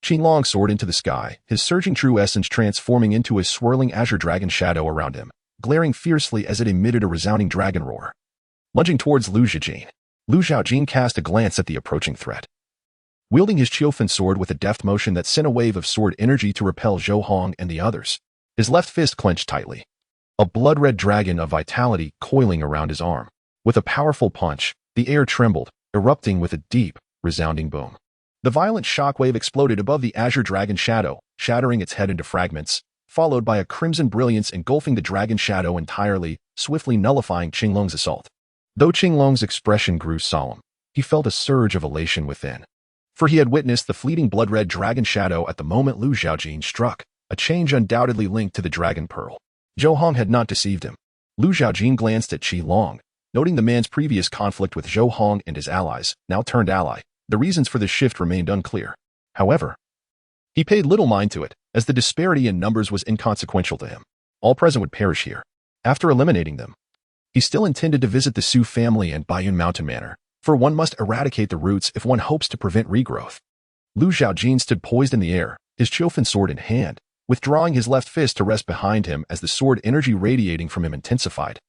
Qinglong soared into the sky, his surging true essence transforming into a swirling azure dragon shadow around him, glaring fiercely as it emitted a resounding dragon roar. Lunging towards Lu Zhaojin cast a glance at the approaching threat. Wielding his Qiufan sword with a deft motion that sent a wave of sword energy to repel Zhang and the others, his left fist clenched tightly, a blood-red dragon of vitality coiling around his arm. With a powerful punch, the air trembled, erupting with a deep, resounding boom. The violent shockwave exploded above the azure dragon shadow, shattering its head into fragments, followed by a crimson brilliance engulfing the dragon shadow entirely, swiftly nullifying Qinglong's assault. Though Qinglong's expression grew solemn, he felt a surge of elation within. For he had witnessed the fleeting blood-red dragon shadow at the moment Lu Zhaojin struck, a change undoubtedly linked to the dragon pearl. Zhang had not deceived him. Lu Zhaojin glanced at Qilong, noting the man's previous conflict with Zhang and his allies, now turned ally. The reasons for this shift remained unclear. However, he paid little mind to it, as the disparity in numbers was inconsequential to him. All present would perish here. After eliminating them, he still intended to visit the Su family and Baiyun Mountain Manor, for one must eradicate the roots if one hopes to prevent regrowth. Lu Zhaojin stood poised in the air, his Qiufan sword in hand, withdrawing his left fist to rest behind him as the sword energy radiating from him intensified,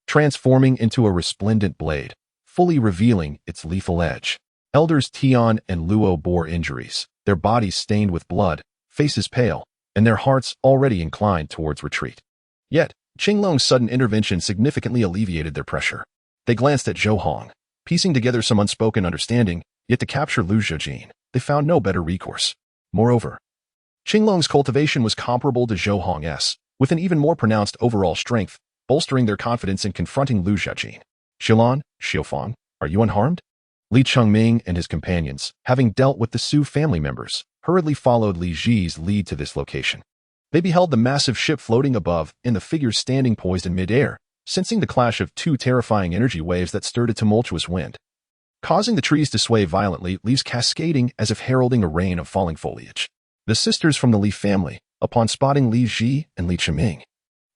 transforming into a resplendent blade, fully revealing its lethal edge. Elders Tian and Luo bore injuries, their bodies stained with blood, faces pale, and their hearts already inclined towards retreat. Yet, Qinglong's sudden intervention significantly alleviated their pressure. They glanced at Zhang, piecing together some unspoken understanding, yet to capture Lu Zhaojin, they found no better recourse. Moreover, Qinglong's cultivation was comparable to Zhang's, with an even more pronounced overall strength, bolstering their confidence in confronting Lu Zhaojin. Xiufang, are you unharmed? Li Chengming and his companions, having dealt with the Su family members, hurriedly followed Li Ji's lead to this location. They beheld the massive ship floating above and the figures standing poised in midair, sensing the clash of two terrifying energy waves that stirred a tumultuous wind, causing the trees to sway violently, leaves cascading as if heralding a rain of falling foliage. The sisters from the Li family, upon spotting Li Ji and Li Chengming,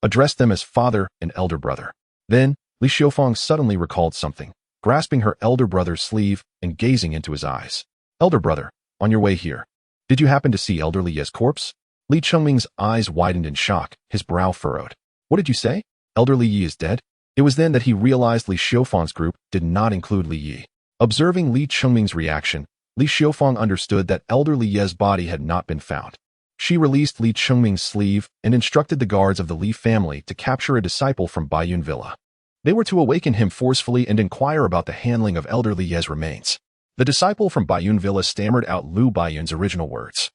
addressed them as father and elder brother. Then, Li Xiufang suddenly recalled something, grasping her elder brother's sleeve and gazing into his eyes. Elder brother, on your way here, did you happen to see Elder Li Ye's corpse? Li Chengming's eyes widened in shock, his brow furrowed. What did you say? Elder Li Yi is dead? It was then that he realized Li Xiufang's group did not include Li Yi. Observing Li Chengming's reaction, Li Xiufang understood that Elder Li Ye's body had not been found. She released Li Chengming's sleeve and instructed the guards of the Li family to capture a disciple from Baiyun Villa. They were to awaken him forcefully and inquire about the handling of Elder Li Ye's remains. The disciple from Baiyun Villa stammered out Lu Baiyun's original words,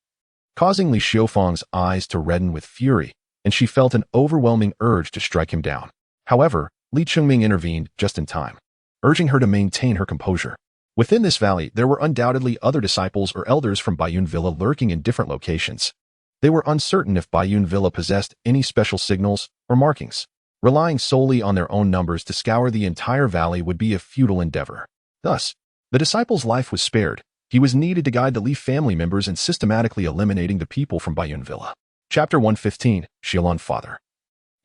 causing Li Xiufang's eyes to redden with fury, and she felt an overwhelming urge to strike him down. However, Li Chengming intervened just in time, urging her to maintain her composure. Within this valley, there were undoubtedly other disciples or elders from Baiyun Villa lurking in different locations. They were uncertain if Baiyun Villa possessed any special signals or markings. Relying solely on their own numbers to scour the entire valley would be a futile endeavor. Thus, the disciple's life was spared. He was needed to guide the Li family members in systematically eliminating the people from Baiyun Villa. Chapter 115, Xilan Father.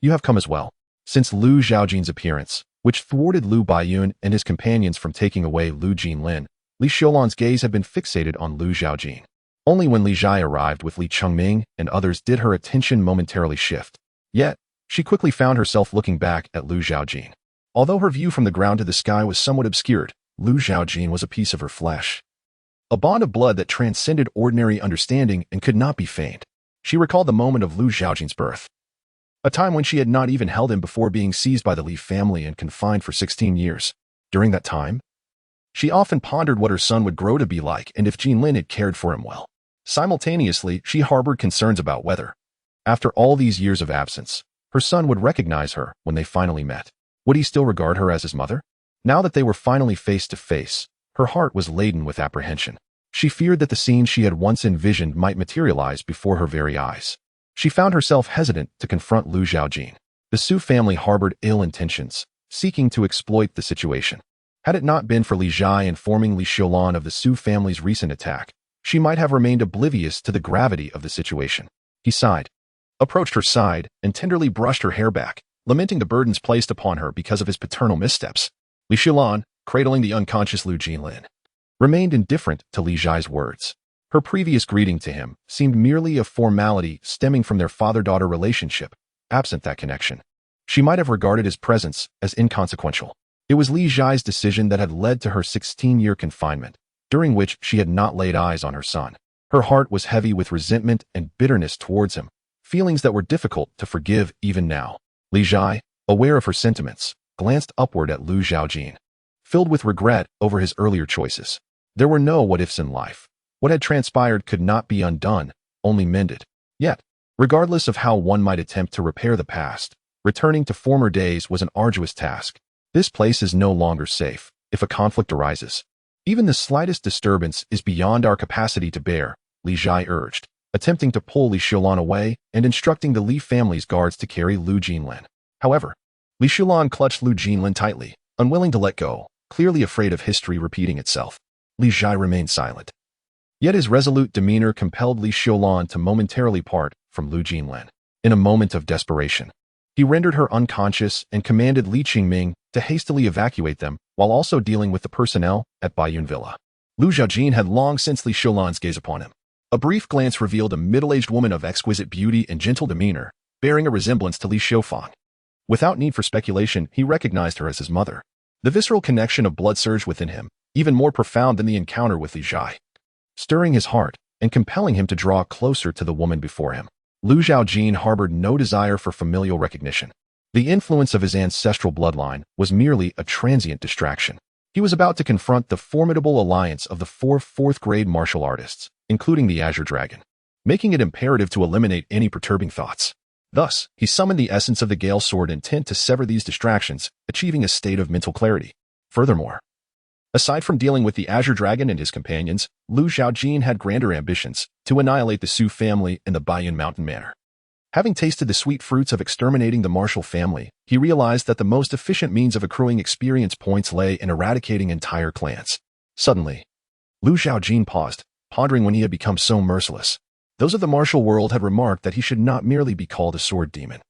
You have come as well. Since Lu Zhaojin's appearance, which thwarted Lu Baiyun and his companions from taking away Lu Jinlin, Li Xiaolan's gaze had been fixated on Lu Zhaojin. Only when Li Ji arrived with Li Chengming and others did her attention momentarily shift. Yet, she quickly found herself looking back at Lu Zhaojin. Although her view from the ground to the sky was somewhat obscured, Lu Zhaojin was a piece of her flesh, a bond of blood that transcended ordinary understanding and could not be feigned. She recalled the moment of Lu Zhaojin's birth, a time when she had not even held him before being seized by the Li family and confined for 16 years. During that time, she often pondered what her son would grow to be like and if Jinlin had cared for him well. Simultaneously, she harbored concerns about whether, after all these years of absence, her son would recognize her when they finally met. Would he still regard her as his mother? Now that they were finally face to face, her heart was laden with apprehension. She feared that the scene she had once envisioned might materialize before her very eyes. She found herself hesitant to confront Lu Zhaojin. The Su family harbored ill intentions, seeking to exploit the situation. Had it not been for Li Ji informing Li Xiaolan of the Su family's recent attack, she might have remained oblivious to the gravity of the situation. He sighed, approached her side, and tenderly brushed her hair back, lamenting the burdens placed upon her because of his paternal missteps. Li Shilan, cradling the unconscious Lu Jinlin, remained indifferent to Li Zhai's words. Her previous greeting to him seemed merely a formality stemming from their father-daughter relationship. Absent that connection, she might have regarded his presence as inconsequential. It was Li Zhai's decision that had led to her 16-year confinement, during which she had not laid eyes on her son. Her heart was heavy with resentment and bitterness towards him, feelings that were difficult to forgive even now. Li Zhai, aware of her sentiments, glanced upward at Lu Zhaojin, filled with regret over his earlier choices. There were no what-ifs in life. What had transpired could not be undone, only mended. Yet, regardless of how one might attempt to repair the past, returning to former days was an arduous task. This place is no longer safe. If a conflict arises, even the slightest disturbance is beyond our capacity to bear, Li Zhai urged, attempting to pull Li Shilan away and instructing the Li family's guards to carry Lu Jinlin. However, Li Shilan clutched Lu Jinlin tightly, unwilling to let go, clearly afraid of history repeating itself. Li Zhai remained silent. Yet his resolute demeanor compelled Li Shilan to momentarily part from Lu Jinlin. In a moment of desperation, he rendered her unconscious and commanded Li Qingming to hastily evacuate them while also dealing with the personnel at Baiyun Villa. Lu Zhaojin had long since Li Shilan's gaze upon him. A brief glance revealed a middle-aged woman of exquisite beauty and gentle demeanor, bearing a resemblance to Li Xiufang. Without need for speculation, he recognized her as his mother. The visceral connection of blood surged within him, even more profound than the encounter with Li Zhai, stirring his heart and compelling him to draw closer to the woman before him. Lu Zhaojin harbored no desire for familial recognition. The influence of his ancestral bloodline was merely a transient distraction. He was about to confront the formidable alliance of the four fourth-grade martial artists, including the Azure Dragon, making it imperative to eliminate any perturbing thoughts. Thus, he summoned the essence of the Gale Sword intent to sever these distractions, achieving a state of mental clarity. Furthermore, aside from dealing with the Azure Dragon and his companions, Lu Zhaojin had grander ambitions to annihilate the Su family in the Baiyun Mountain Manor. Having tasted the sweet fruits of exterminating the Marshall family, he realized that the most efficient means of accruing experience points lay in eradicating entire clans. Suddenly, Lu Zhaojin paused, pondering when he had become so merciless. Those of the martial world had remarked that he should not merely be called a sword demon.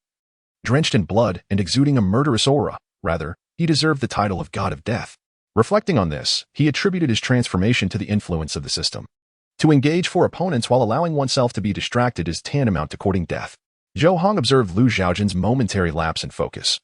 Drenched in blood and exuding a murderous aura, rather, he deserved the title of God of Death. Reflecting on this, he attributed his transformation to the influence of the system. To engage four opponents while allowing oneself to be distracted is tantamount to courting death. Zhang observed Lu Zhaojin's momentary lapse in focus,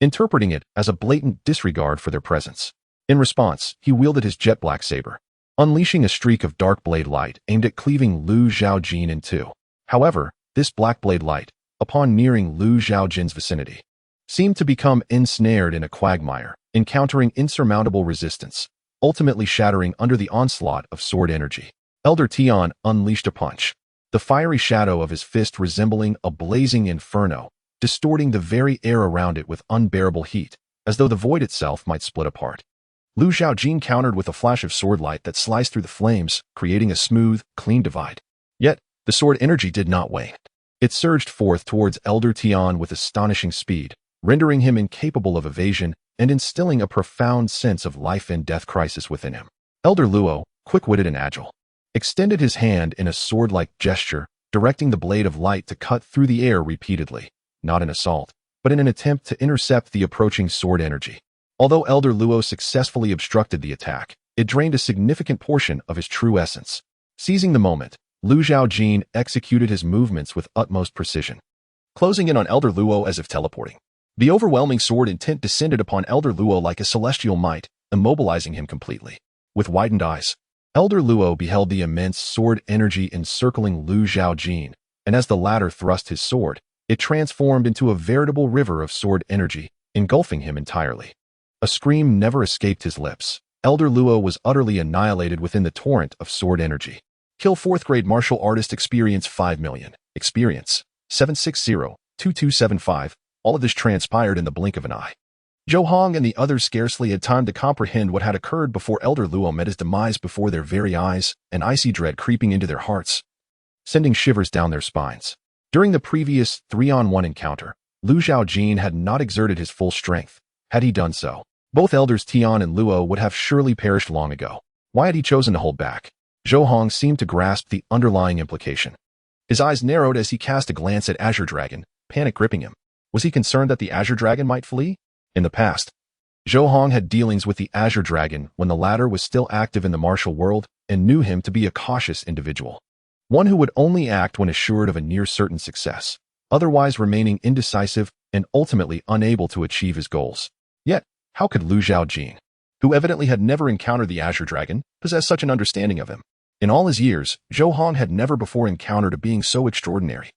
interpreting it as a blatant disregard for their presence. In response, he wielded his jet black saber, unleashing a streak of dark blade light aimed at cleaving Lu Zhaojin in two. However, this black blade light, upon nearing Lu Zhaojin's vicinity, seemed to become ensnared in a quagmire, encountering insurmountable resistance, ultimately shattering under the onslaught of sword energy. Elder Tian unleashed a punch, the fiery shadow of his fist resembling a blazing inferno, distorting the very air around it with unbearable heat, as though the void itself might split apart. Lu Zhaojin countered with a flash of sword light that sliced through the flames, creating a smooth, clean divide. Yet, the sword energy did not wane. It surged forth towards Elder Tian with astonishing speed, rendering him incapable of evasion and instilling a profound sense of life and death crisis within him. Elder Luo, quick-witted and agile, extended his hand in a sword-like gesture, directing the blade of light to cut through the air repeatedly, not in assault, but in an attempt to intercept the approaching sword energy. Although Elder Luo successfully obstructed the attack, it drained a significant portion of his true essence. Seizing the moment, Lu Zhaojin executed his movements with utmost precision, closing in on Elder Luo as if teleporting. The overwhelming sword intent descended upon Elder Luo like a celestial might, immobilizing him completely. With widened eyes, Elder Luo beheld the immense sword energy encircling Lu Zhaojin, and as the latter thrust his sword, it transformed into a veritable river of sword energy, engulfing him entirely. A scream never escaped his lips. Elder Luo was utterly annihilated within the torrent of sword energy. Kill 4th grade martial artist experience 5 million. Experience 760-2275. All of this transpired in the blink of an eye. Zhang and the others scarcely had time to comprehend what had occurred before Elder Luo met his demise before their very eyes, an icy dread creeping into their hearts, sending shivers down their spines. During the previous 3-on-1 encounter, Lu Zhaojin had not exerted his full strength. Had he done so, both elders Tian and Luo would have surely perished long ago. Why had he chosen to hold back? Zhang seemed to grasp the underlying implication. His eyes narrowed as he cast a glance at Azure Dragon, panic gripping him. Was he concerned that the Azure Dragon might flee? In the past, Zhaojin had dealings with the Azure Dragon when the latter was still active in the martial world and knew him to be a cautious individual. One who would only act when assured of a near-certain success, otherwise remaining indecisive and ultimately unable to achieve his goals. Yet, how could Zhaojin, who evidently had never encountered the Azure Dragon, possess such an understanding of him? In all his years, Zhaojin had never before encountered a being so extraordinary.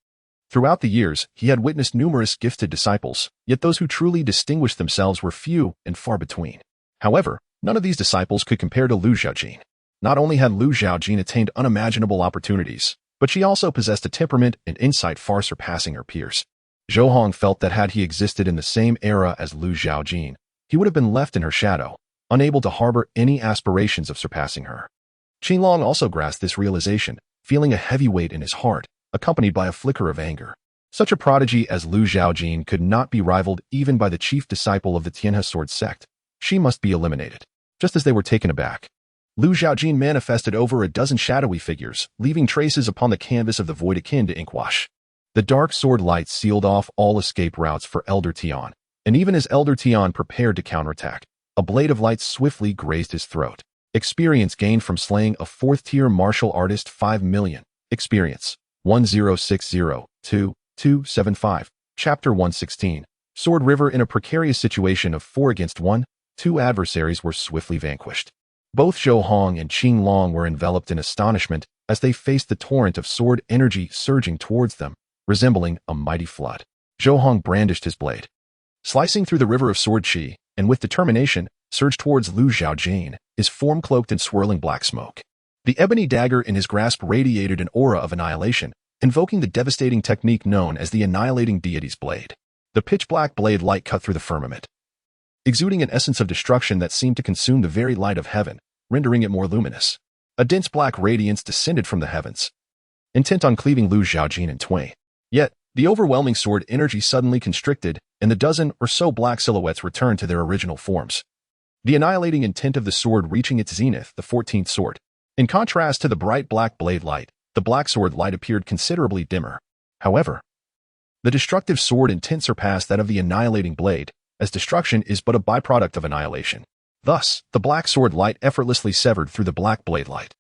Throughout the years, he had witnessed numerous gifted disciples, yet those who truly distinguished themselves were few and far between. However, none of these disciples could compare to Zhaojin. Not only had Zhaojin attained unimaginable opportunities, but she also possessed a temperament and insight far surpassing her peers. Zhaojin felt that had he existed in the same era as Zhaojin, he would have been left in her shadow, unable to harbor any aspirations of surpassing her. Qinglong also grasped this realization, feeling a heavy weight in his heart, accompanied by a flicker of anger. Such a prodigy as Zhaojin could not be rivaled even by the chief disciple of the Tianhe sword sect. She must be eliminated. Just as they were taken aback, Zhaojin manifested over a dozen shadowy figures, leaving traces upon the canvas of the void akin to inkwash. The dark sword light sealed off all escape routes for Elder Tian, and even as Elder Tian prepared to counterattack, a blade of light swiftly grazed his throat. Experience gained from slaying a 4th-tier martial artist. 5 million. Experience. 10602275. Chapter 116. Sword River. In a precarious situation of 4 against 1, 2 adversaries were swiftly vanquished. Both Zhaojin and Qinglong were enveloped in astonishment as they faced the torrent of sword energy surging towards them, resembling a mighty flood. Zhaojin brandished his blade, slicing through the river of sword chi, and with determination, surged towards Zhaojin, his form cloaked in swirling black smoke. The ebony dagger in his grasp radiated an aura of annihilation, invoking the devastating technique known as the annihilating deity's blade. The pitch-black blade light cut through the firmament, exuding an essence of destruction that seemed to consume the very light of heaven, rendering it more luminous. A dense black radiance descended from the heavens, intent on cleaving Zhaojin in twain. Yet, the overwhelming sword energy suddenly constricted, and the dozen or so black silhouettes returned to their original forms. The annihilating intent of the sword reaching its zenith, the 14th sword. In contrast to the bright black blade light, the black sword light appeared considerably dimmer. However, the destructive sword intent surpassed that of the annihilating blade, as destruction is but a byproduct of annihilation. Thus, the black sword light effortlessly severed through the black blade light,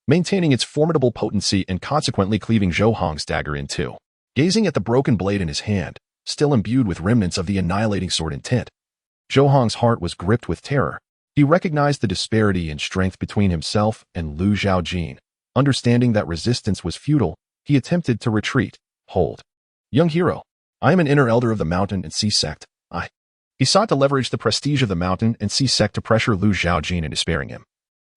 maintaining its formidable potency and consequently cleaving Zhaojin's dagger in two. Gazing at the broken blade in his hand, still imbued with remnants of the annihilating sword intent, Zhaojin's heart was gripped with terror. He recognized the disparity in strength between himself and Zhaojin. Understanding that resistance was futile, he attempted to retreat. Hold. Young hero, I am an inner elder of the Mountain and Sea sect. He sought to leverage the prestige of the Mountain and Sea sect to pressure Zhaojin into sparing him.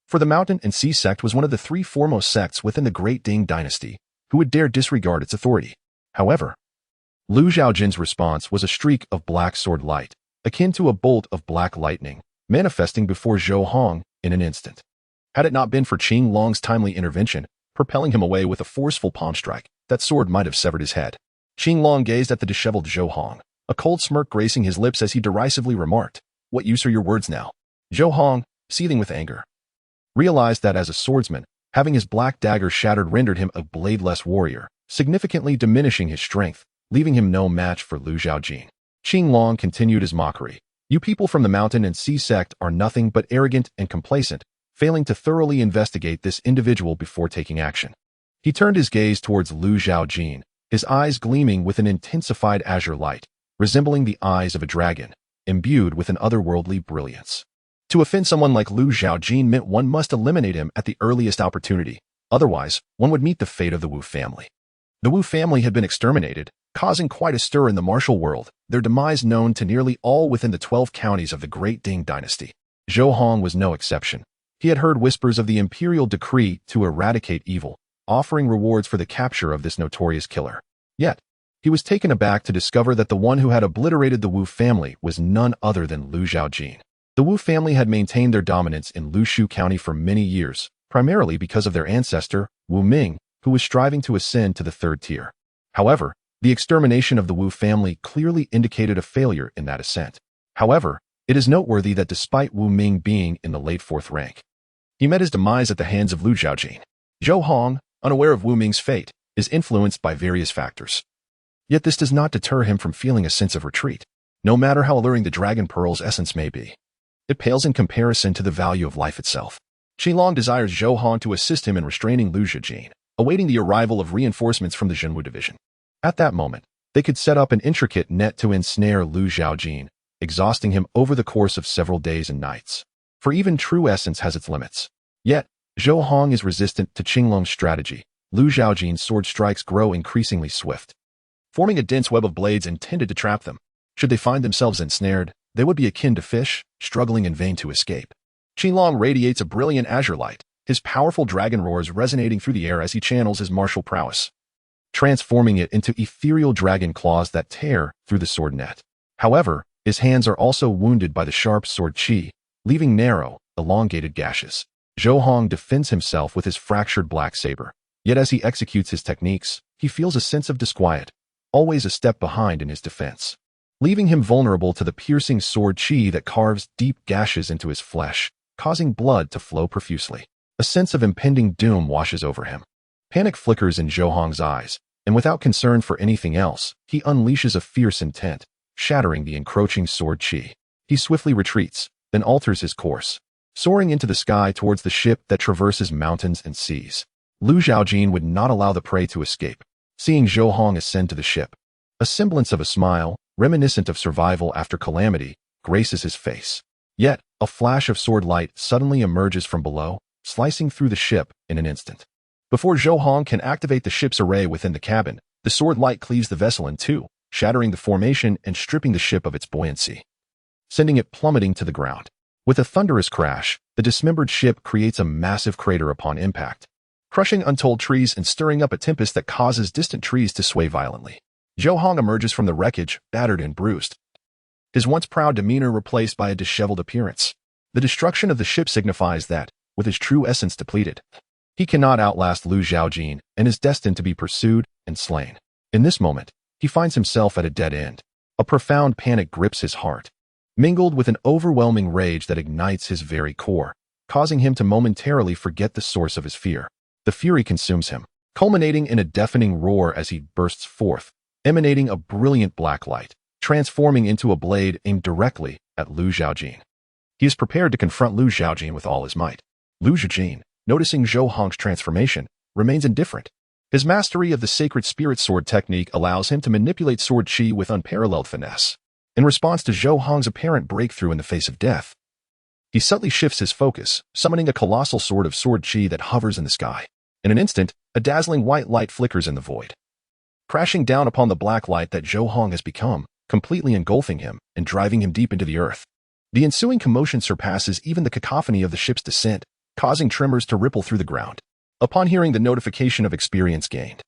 For the Mountain and Sea sect was one of the 3 foremost sects within the Great Ding Dynasty, who would dare disregard its authority. However, Zhaojin's response was a streak of black sword light, akin to a bolt of black lightning, manifesting before Zhaojin in an instant. Had it not been for Qinglong's timely intervention, propelling him away with a forceful palm strike, that sword might have severed his head. Qinglong gazed at the disheveled Zhaojin, a cold smirk gracing his lips as he derisively remarked, "What use are your words now?" Zhaojin, seething with anger, realized that as a swordsman, having his black dagger shattered rendered him a bladeless warrior, significantly diminishing his strength, leaving him no match for Zhaojin. Qinglong continued his mockery. You people from the Mountain and Sea sect are nothing but arrogant and complacent, failing to thoroughly investigate this individual before taking action. He turned his gaze towards Zhaojin, his eyes gleaming with an intensified azure light, resembling the eyes of a dragon, imbued with an otherworldly brilliance. To offend someone like Zhaojin meant one must eliminate him at the earliest opportunity, otherwise one would meet the fate of the Wu family. The Wu family had been exterminated, causing quite a stir in the martial world, their demise known to nearly all within the 12 counties of the Great Ding Dynasty. Zhaojin was no exception. He had heard whispers of the imperial decree to eradicate evil, offering rewards for the capture of this notorious killer. Yet, he was taken aback to discover that the one who had obliterated the Wu family was none other than Zhaojin. The Wu family had maintained their dominance in Lushu County for many years, primarily because of their ancestor, Wu Ming, who was striving to ascend to the 3rd tier. However, the extermination of the Wu family clearly indicated a failure in that ascent. However, it is noteworthy that despite Wu Ming being in the late 4th rank, he met his demise at the hands of Zhaojin. Zhaojin, unaware of Wu Ming's fate, is influenced by various factors. Yet this does not deter him from feeling a sense of retreat, no matter how alluring the Dragon Pearl's essence may be. It pales in comparison to the value of life itself. Qinglong desires Zhaojin to assist him in restraining Zhaojin, awaiting the arrival of reinforcements from the Zhenwu division. At that moment, they could set up an intricate net to ensnare Zhaojin, exhausting him over the course of several days and nights. For even true essence has its limits. Yet, Zhaojin is resistant to Qinglong's strategy. Zhaojin's sword strikes grow increasingly swift, forming a dense web of blades intended to trap them. Should they find themselves ensnared, they would be akin to fish, struggling in vain to escape. Qinglong radiates a brilliant azure light, his powerful dragon roars resonating through the air as he channels his martial prowess, transforming it into ethereal dragon claws that tear through the sword net. However, his hands are also wounded by the sharp sword qi, leaving narrow, elongated gashes. Zhaojin defends himself with his fractured black saber. Yet as he executes his techniques, he feels a sense of disquiet, always a step behind in his defense, leaving him vulnerable to the piercing sword qi that carves deep gashes into his flesh, causing blood to flow profusely. A sense of impending doom washes over him. Panic flickers in Zhaojin's eyes, and without concern for anything else, he unleashes a fierce intent, shattering the encroaching sword qi. He swiftly retreats, then alters his course, soaring into the sky towards the ship that traverses mountains and seas. Zhaojin would not allow the prey to escape. Seeing Zhaojin ascend to the ship, a semblance of a smile, reminiscent of survival after calamity, graces his face. Yet, a flash of sword light suddenly emerges from below, slicing through the ship in an instant. Before Zhaojin can activate the ship's array within the cabin, the sword light cleaves the vessel in two, shattering the formation and stripping the ship of its buoyancy, sending it plummeting to the ground. With a thunderous crash, the dismembered ship creates a massive crater upon impact, crushing untold trees and stirring up a tempest that causes distant trees to sway violently. Zhaojin emerges from the wreckage, battered and bruised, his once proud demeanor replaced by a disheveled appearance. The destruction of the ship signifies that, with his true essence depleted, he cannot outlast Zhaojin and is destined to be pursued and slain. In this moment, he finds himself at a dead end. A profound panic grips his heart, mingled with an overwhelming rage that ignites his very core, causing him to momentarily forget the source of his fear. The fury consumes him, culminating in a deafening roar as he bursts forth, emanating a brilliant black light, transforming into a blade aimed directly at Zhaojin. He is prepared to confront Zhaojin with all his might. Zhaojin, noticing Zhaojin's transformation, remains indifferent. His mastery of the sacred spirit sword technique allows him to manipulate sword qi with unparalleled finesse. In response to Zhaojin's apparent breakthrough in the face of death, he subtly shifts his focus, summoning a colossal sword of sword qi that hovers in the sky. In an instant, a dazzling white light flickers in the void, crashing down upon the black light that Zhaojin has become, completely engulfing him and driving him deep into the earth. The ensuing commotion surpasses even the cacophony of the ship's descent, causing tremors to ripple through the ground. Upon hearing the notification of experience gained,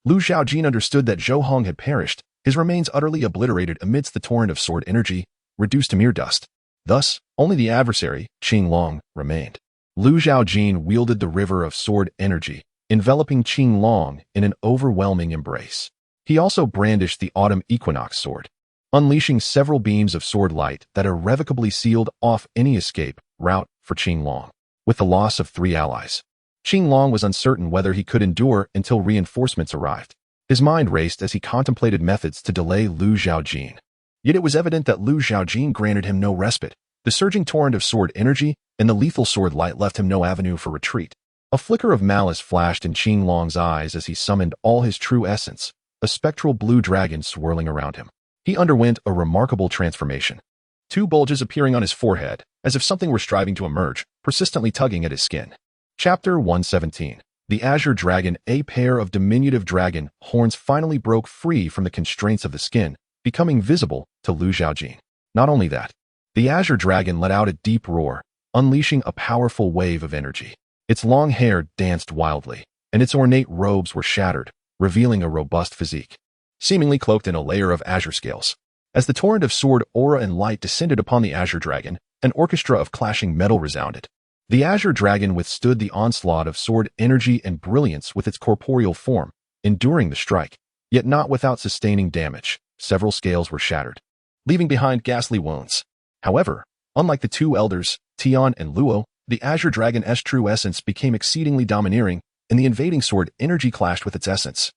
Zhaojin understood that Zhaojin had perished, his remains utterly obliterated amidst the torrent of sword energy, reduced to mere dust. Thus, only the adversary, Qinglong, remained. Zhaojin wielded the river of sword energy, enveloping Qinglong in an overwhelming embrace. He also brandished the autumn equinox sword, unleashing several beams of sword light that irrevocably sealed off any escape route for Qinglong. With the loss of 3 allies, Qinglong was uncertain whether he could endure until reinforcements arrived. His mind raced as he contemplated methods to delay Zhaojin. Yet it was evident that Zhaojin granted him no respite. The surging torrent of sword energy and the lethal sword light left him no avenue for retreat. A flicker of malice flashed in Qinglong's eyes as he summoned all his true essence, a spectral blue dragon swirling around him. He underwent a remarkable transformation. 2 bulges appearing on his forehead, as if something were striving to emerge, persistently tugging at his skin. Chapter 117. The Azure Dragon. A pair of diminutive dragon horns finally broke free from the constraints of the skin, becoming visible to Zhaojin. Not only that, the Azure Dragon let out a deep roar, unleashing a powerful wave of energy. Its long hair danced wildly, and its ornate robes were shattered, revealing a robust physique, seemingly cloaked in a layer of azure scales. As the torrent of sword aura and light descended upon the Azure Dragon, an orchestra of clashing metal resounded. The Azure Dragon withstood the onslaught of sword energy and brilliance with its corporeal form, enduring the strike, yet not without sustaining damage. Several scales were shattered, leaving behind ghastly wounds. However, unlike the 2 elders, Tian and Luo, the Azure Dragon's true essence became exceedingly domineering, and the invading sword energy clashed with its essence,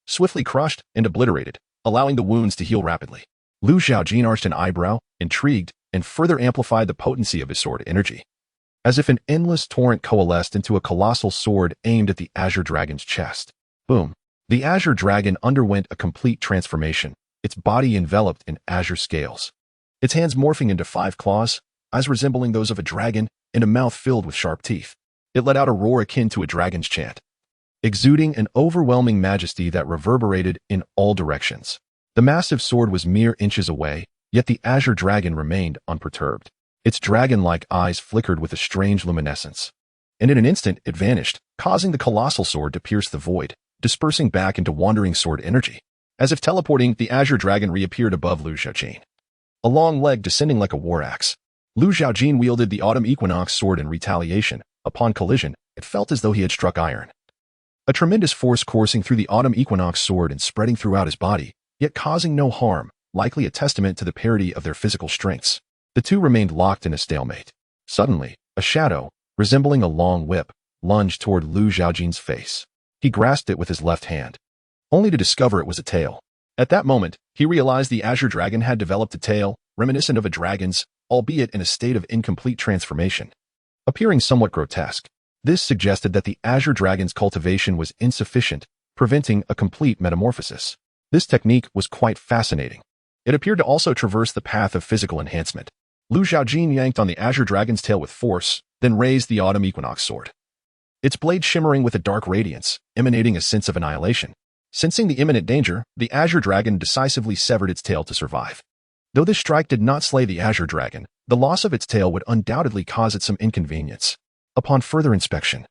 swiftly crushed and obliterated, allowing the wounds to heal rapidly. Lu Zhaojin arched an eyebrow, intrigued, and further amplified the potency of his sword energy. As if an endless torrent coalesced into a colossal sword aimed at the Azure Dragon's chest. Boom. The Azure Dragon underwent a complete transformation, its body enveloped in azure scales. Its hands morphing into 5 claws, eyes resembling those of a dragon, and a mouth filled with sharp teeth. It let out a roar akin to a dragon's chant, exuding an overwhelming majesty that reverberated in all directions. The massive sword was mere inches away, yet the Azure Dragon remained unperturbed. Its dragon-like eyes flickered with a strange luminescence. And in an instant, it vanished, causing the colossal sword to pierce the void, dispersing back into wandering sword energy. As if teleporting, the Azure Dragon reappeared above Lu Zhaojin, a long leg descending like a war axe. Lu Zhaojin wielded the Autumn Equinox sword in retaliation. Upon collision, it felt as though he had struck iron. A tremendous force coursing through the Autumn Equinox sword and spreading throughout his body, yet causing no harm, likely a testament to the parity of their physical strengths. The two remained locked in a stalemate. Suddenly, a shadow, resembling a long whip, lunged toward Lu Zhaojin's face. He grasped it with his left hand, only to discover it was a tail. At that moment, he realized the Azure Dragon had developed a tail, reminiscent of a dragon's, albeit in a state of incomplete transformation. Appearing somewhat grotesque, this suggested that the Azure Dragon's cultivation was insufficient, preventing a complete metamorphosis. This technique was quite fascinating. It appeared to also traverse the path of physical enhancement. Lu Zhaojin yanked on the Azure Dragon's tail with force, then raised the Autumn Equinox sword, its blade shimmering with a dark radiance, emanating a sense of annihilation. Sensing the imminent danger, the Azure Dragon decisively severed its tail to survive. Though this strike did not slay the Azure Dragon, the loss of its tail would undoubtedly cause it some inconvenience. Upon further inspection,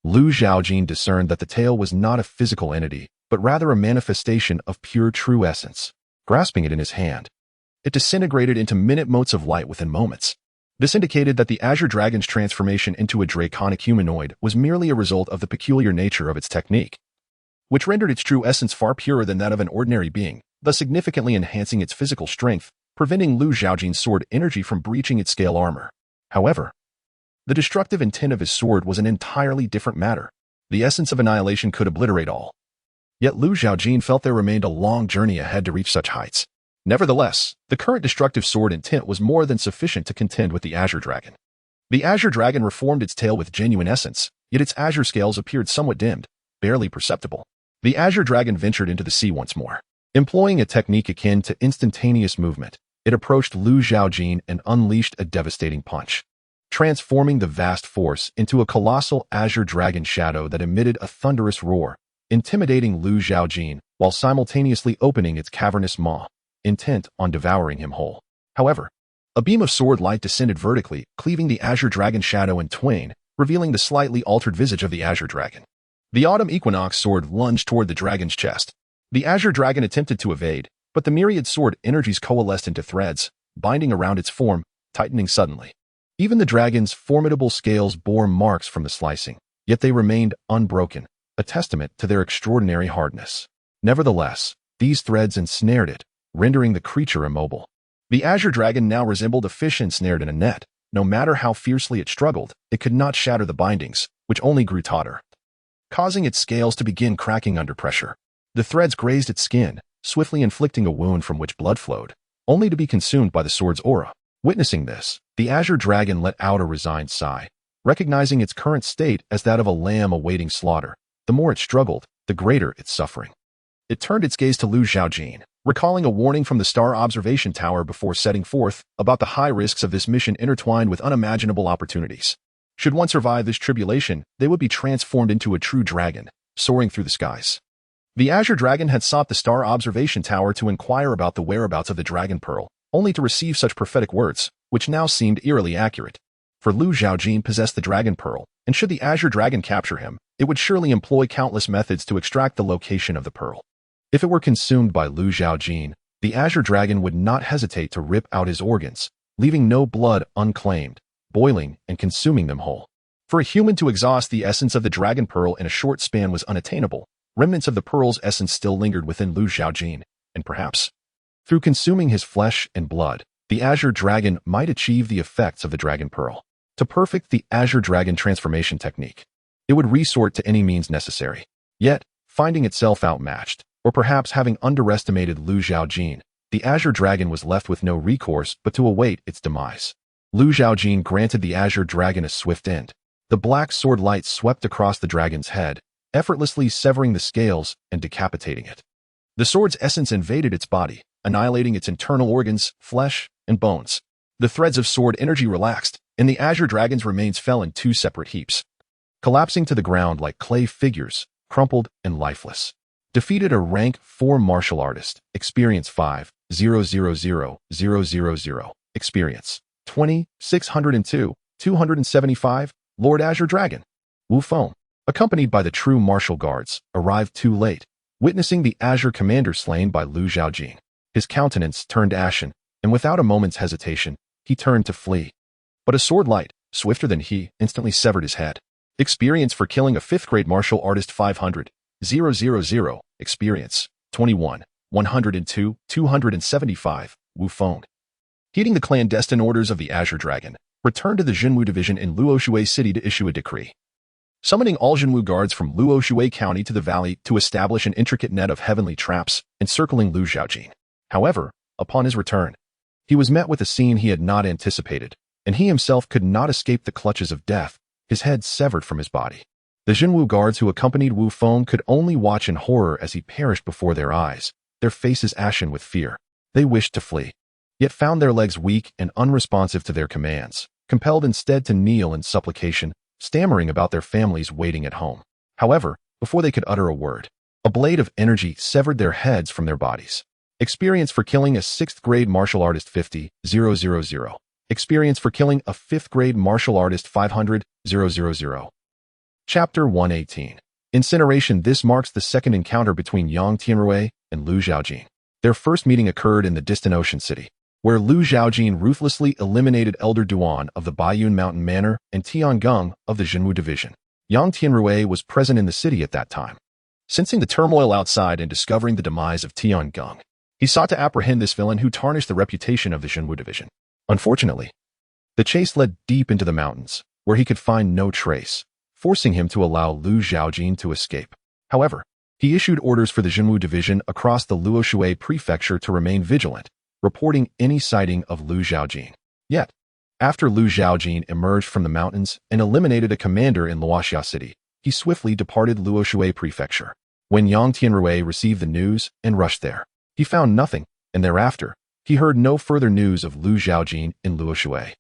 Lu Zhaojin discerned that the tail was not a physical entity, but rather a manifestation of pure true essence. Grasping it in his hand, it disintegrated into minute motes of light within moments. This indicated that the Azure Dragon's transformation into a draconic humanoid was merely a result of the peculiar nature of its technique, which rendered its true essence far purer than that of an ordinary being, thus significantly enhancing its physical strength, preventing Lu Zhaojin's sword energy from breaching its scale armor. However, the destructive intent of his sword was an entirely different matter. The essence of annihilation could obliterate all. Yet Lu Zhaojin felt there remained a long journey ahead to reach such heights. Nevertheless, the current destructive sword intent was more than sufficient to contend with the Azure Dragon. The Azure Dragon reformed its tail with genuine essence, yet its azure scales appeared somewhat dimmed, barely perceptible. The Azure Dragon ventured into the sea once more. Employing a technique akin to instantaneous movement, it approached Lu Zhaojin and unleashed a devastating punch, transforming the vast force into a colossal Azure Dragon shadow that emitted a thunderous roar, intimidating Lu Zhaojin while simultaneously opening its cavernous maw, intent on devouring him whole. However, a beam of sword light descended vertically, cleaving the Azure Dragon shadow in twain, revealing the slightly altered visage of the Azure Dragon. The Autumn Equinox sword lunged toward the dragon's chest. The Azure Dragon attempted to evade, but the myriad sword energies coalesced into threads, binding around its form, tightening suddenly. Even the dragon's formidable scales bore marks from the slicing, yet they remained unbroken, a testament to their extraordinary hardness. Nevertheless, these threads ensnared it, rendering the creature immobile. The Azure Dragon now resembled a fish ensnared in a net. No matter how fiercely it struggled, it could not shatter the bindings, which only grew tauter, causing its scales to begin cracking under pressure. The threads grazed its skin, swiftly inflicting a wound from which blood flowed, only to be consumed by the sword's aura. Witnessing this, the Azure Dragon let out a resigned sigh, recognizing its current state as that of a lamb awaiting slaughter. The more it struggled, the greater its suffering. It turned its gaze to Lu Zhaojin, recalling a warning from the Star Observation Tower before setting forth about the high risks of this mission intertwined with unimaginable opportunities. Should one survive this tribulation, they would be transformed into a true dragon, soaring through the skies. The Azure Dragon had sought the Star Observation Tower to inquire about the whereabouts of the Dragon Pearl, only to receive such prophetic words, which now seemed eerily accurate. For Lu Zhaojin possessed the Dragon Pearl, and should the Azure Dragon capture him, it would surely employ countless methods to extract the location of the pearl. If it were consumed by Lu Zhaojin, the Azure Dragon would not hesitate to rip out his organs, leaving no blood unclaimed, boiling and consuming them whole. For a human to exhaust the essence of the Dragon Pearl in a short span was unattainable. Remnants of the pearl's essence still lingered within Lu Zhaojin, and perhaps, through consuming his flesh and blood, the Azure Dragon might achieve the effects of the Dragon Pearl. To perfect the Azure Dragon transformation technique, it would resort to any means necessary. Yet, Finding itself outmatched, or perhaps having underestimated Lu Zhaojin, the Azure Dragon was left with no recourse but to await its demise. Lu Zhaojin granted the Azure Dragon a swift end. The black sword light swept across the dragon's head, effortlessly severing the scales and decapitating it. The sword's essence invaded its body, annihilating its internal organs, flesh, and bones. The threads of sword energy relaxed, and the Azure Dragon's remains fell in two separate heaps, collapsing to the ground like clay figures, crumpled and lifeless. Defeated a rank 4 martial artist, experience 5,000,000. Experience 20,602, 275, Lord Azure Dragon. Wu Feng, accompanied by the true martial guards, arrived too late, witnessing the Azure commander slain by Lu Zhaojin. His countenance turned ashen, and without a moment's hesitation, he turned to flee. But a sword light, swifter than he, instantly severed his head. Experience for killing a 5th grade martial artist 500,000. Experience 21,102, 275, Wu Feng. Heeding the clandestine orders of the Azure Dragon, returned to the Jinwu Division in Luoshui City to issue a decree, summoning all Jinwu guards from Luoshui County to the valley to establish an intricate net of heavenly traps encircling Lu Zhaojin. However, upon his return, he was met with a scene he had not anticipated, and he himself could not escape the clutches of death, his head severed from his body. The Jinwu guards who accompanied Wu Feng could only watch in horror as he perished before their eyes, their faces ashen with fear. They wished to flee, yet found their legs weak and unresponsive to their commands, compelled instead to kneel in supplication, stammering about their families waiting at home. However, before they could utter a word, a blade of energy severed their heads from their bodies. Experience for killing a 6th grade martial artist 50,000. Experience for killing a 5th grade martial artist 500,000. Chapter 118. Incineration. This marks the second encounter between Yang Tianrui and Lu Zhaojin. Their first meeting occurred in the distant Ocean City, where Lu Zhaojin ruthlessly eliminated Elder Duan of the Baiyun Mountain Manor and Tiangang of the Jinwu Division. Yang Tianrui was present in the city at that time. Sensing the turmoil outside and discovering the demise of Tiangang, he sought to apprehend this villain who tarnished the reputation of the Jinwu Division. Unfortunately, the chase led deep into the mountains, where he could find no trace, forcing him to allow Lu Zhaojin to escape. However, he issued orders for the Jinwu Division across the Luoshui Prefecture to remain vigilant, reporting any sighting of Lu Zhaojin. Yet, after Lu Zhaojin emerged from the mountains and eliminated a commander in Luoxia City, he swiftly departed Luoshui Prefecture. When Yang Tianrui received the news and rushed there, he found nothing, and thereafter, he heard no further news of Lu Zhaojin in Luoshui.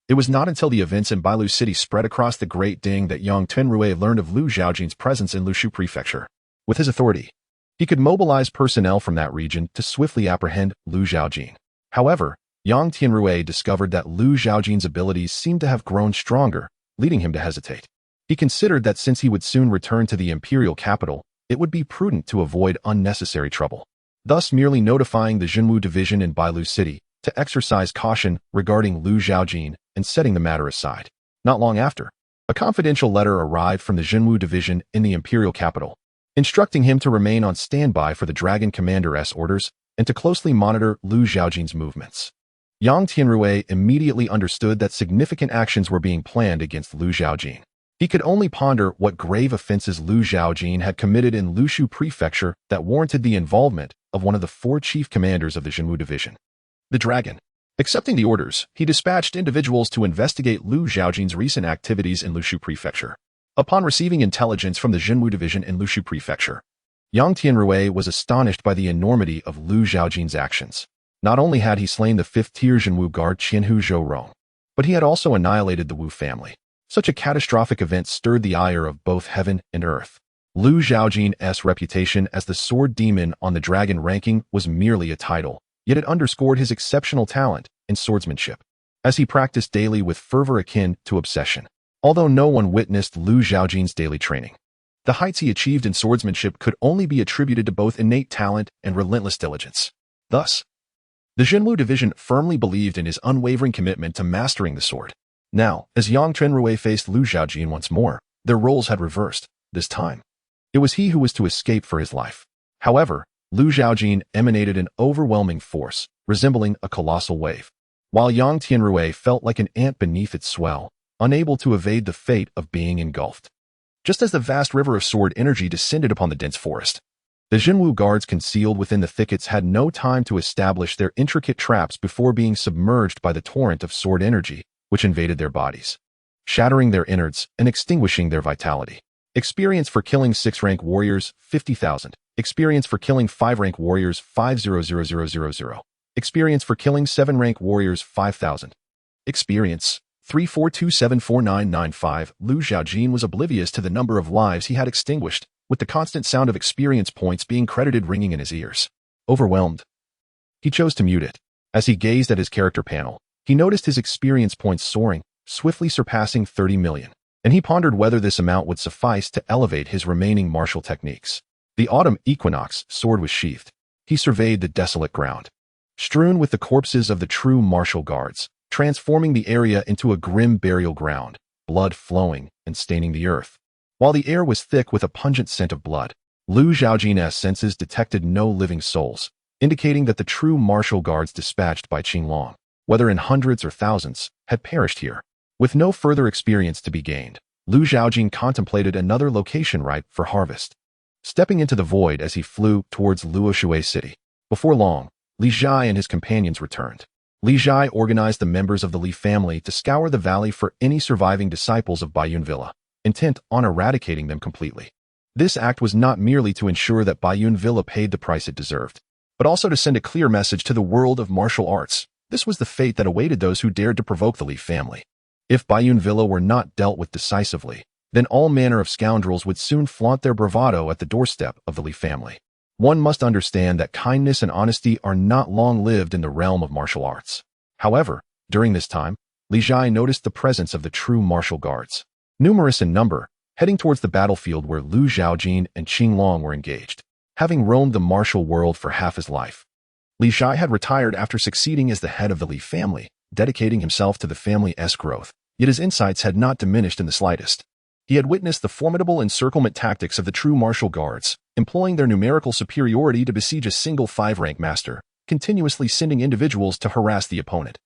It was not until the events in Bailu City spread across the Great Ding that Yang Tianrui learned of Lu Zhaojin's presence in Lushu Prefecture. With his authority, he could mobilize personnel from that region to swiftly apprehend Lu Zhaojin. However, Yang Tianrui discovered that Lu Zhaojin's abilities seemed to have grown stronger, leading him to hesitate. He considered that since he would soon return to the imperial capital, it would be prudent to avoid unnecessary trouble, thus merely notifying the Jinwu Division in Bailu City to exercise caution regarding Lu Zhaojin and setting the matter aside. Not long after, a confidential letter arrived from the Jinwu Division in the imperial capital, instructing him to remain on standby for the Dragon Commander's orders and to closely monitor Lu Zhaojin's movements. Yang Tianrui immediately understood that significant actions were being planned against Lu Zhaojin. He could only ponder what grave offenses Lu Zhaojin had committed in Lushu Prefecture that warranted the involvement of one of the 4 chief commanders of the Jinwu Division. The Dragon. Accepting the orders, he dispatched individuals to investigate Lu Zhaojin's recent activities in Lushu Prefecture. Upon receiving intelligence from the Jinwu Division in Lushu Prefecture, Yang Tianrui was astonished by the enormity of Lu Zhaojin's actions. Not only had he slain the 5th-tier Jinwu guard Qianhu Zhou, but he had also annihilated the Wu family. Such a catastrophic event stirred the ire of both heaven and earth. Lu Zhaojin's reputation as the sword demon on the dragon ranking was merely a title, yet it underscored his exceptional talent in swordsmanship, as he practiced daily with fervor akin to obsession. Although no one witnessed Lu Zhaojin's daily training, the heights he achieved in swordsmanship could only be attributed to both innate talent and relentless diligence. Thus, the Jinwu Division firmly believed in his unwavering commitment to mastering the sword. Now, as Yang Tianrui faced Lu Zhaojin once more, their roles had reversed. This time, it was he who was to escape for his life. However, Lu Zhaojin emanated an overwhelming force, resembling a colossal wave, while Yang Tianrui felt like an ant beneath its swell, unable to evade the fate of being engulfed. just as the vast river of sword energy descended upon the dense forest. The Jinwu guards concealed within the thickets had no time to establish their intricate traps before being submerged by the torrent of sword energy, which invaded their bodies, shattering their innards and extinguishing their vitality. Experience for killing 6-rank warriors, 50,000. Experience for killing 5-rank warriors, 500,000. Experience for killing 7-rank warriors, 5,000. Experience 342749995. Lu Zhaojin was oblivious to the number of lives he had extinguished, with the constant sound of experience points being credited ringing in his ears. Overwhelmed, he chose to mute it. As he gazed at his character panel, he noticed his experience points soaring, swiftly surpassing 30 million, and he pondered whether this amount would suffice to elevate his remaining martial techniques. The autumn equinox sword was sheathed. He surveyed the desolate ground, strewn with the corpses of the true martial guards, transforming the area into a grim burial ground, blood flowing and staining the earth. While the air was thick with a pungent scent of blood, Lu Zhaojin's senses detected no living souls, indicating that the true martial guards dispatched by Qinglong, whether in hundreds or thousands, had perished here. With no further experience to be gained, Lu Zhaojin contemplated another location ripe for harvest, stepping into the void as he flew towards Luoshui City. Before long, Li Zhai and his companions returned. Li Zhai organized the members of the Li family to scour the valley for any surviving disciples of Baiyun Villa, intent on eradicating them completely. This act was not merely to ensure that Baiyun Villa paid the price it deserved, but also to send a clear message to the world of martial arts. This was the fate that awaited those who dared to provoke the Li family. If Baiyun Villa were not dealt with decisively, then all manner of scoundrels would soon flaunt their bravado at the doorstep of the Li family. One must understand that kindness and honesty are not long-lived in the realm of martial arts. However, during this time, Li Zhai noticed the presence of the true martial guards, numerous in number, heading towards the battlefield where Lu Zhaojin and Qinglong were engaged. Having roamed the martial world for half his life, Li Zhai had retired after succeeding as the head of the Li family, dedicating himself to the family's growth, yet his insights had not diminished in the slightest. He had witnessed the formidable encirclement tactics of the true martial guards, employing their numerical superiority to besiege a single 5-rank master, continuously sending individuals to harass the opponent,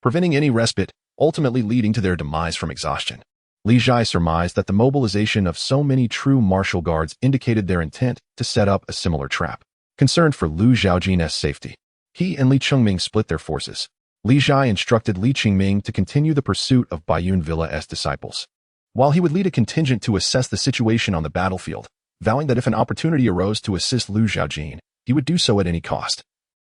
preventing any respite, ultimately leading to their demise from exhaustion. Li Zhai surmised that the mobilization of so many true martial guards indicated their intent to set up a similar trap. Concerned for Lu Zhaojin's safety, he and Li Chengming split their forces. Li Zhai instructed Li Chengming to continue the pursuit of Baiyun Villa's disciples, while he would lead a contingent to assess the situation on the battlefield, vowing that if an opportunity arose to assist Lu Zhaojin, he would do so at any cost,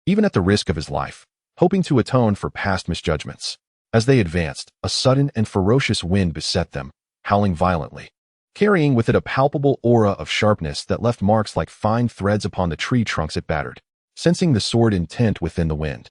even at the risk of his life, hoping to atone for past misjudgments. As they advanced, a sudden and ferocious wind beset them, howling violently, carrying with it a palpable aura of sharpness that left marks like fine threads upon the tree trunks it battered. Sensing the sword intent within the wind,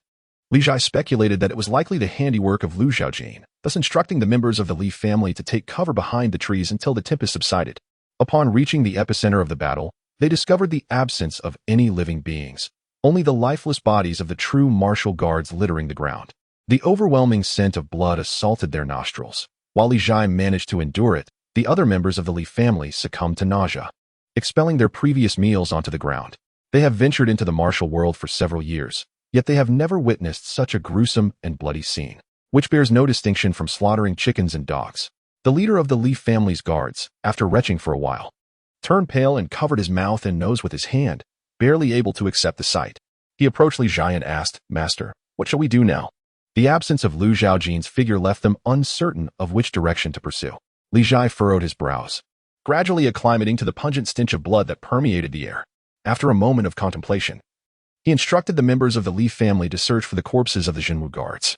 Li Zhai speculated that it was likely the handiwork of Lu Zhaojin, thus instructing the members of the Li family to take cover behind the trees until the tempest subsided. Upon reaching the epicenter of the battle, they discovered the absence of any living beings, only the lifeless bodies of the true martial guards littering the ground. The overwhelming scent of blood assaulted their nostrils. While Li Zhai managed to endure it, the other members of the Li family succumbed to nausea, expelling their previous meals onto the ground. They have ventured into the martial world for several years, yet they have never witnessed such a gruesome and bloody scene, which bears no distinction from slaughtering chickens and dogs. The leader of the Li family's guards, after retching for a while, turned pale and covered his mouth and nose with his hand, barely able to accept the sight. He approached Li Zhai and asked, "Master, what shall we do now?" The absence of Lu Zhaojin's figure left them uncertain of which direction to pursue. Li Zhai furrowed his brows, gradually acclimating to the pungent stench of blood that permeated the air. After a moment of contemplation, he instructed the members of the Li family to search for the corpses of the Jinwu guards,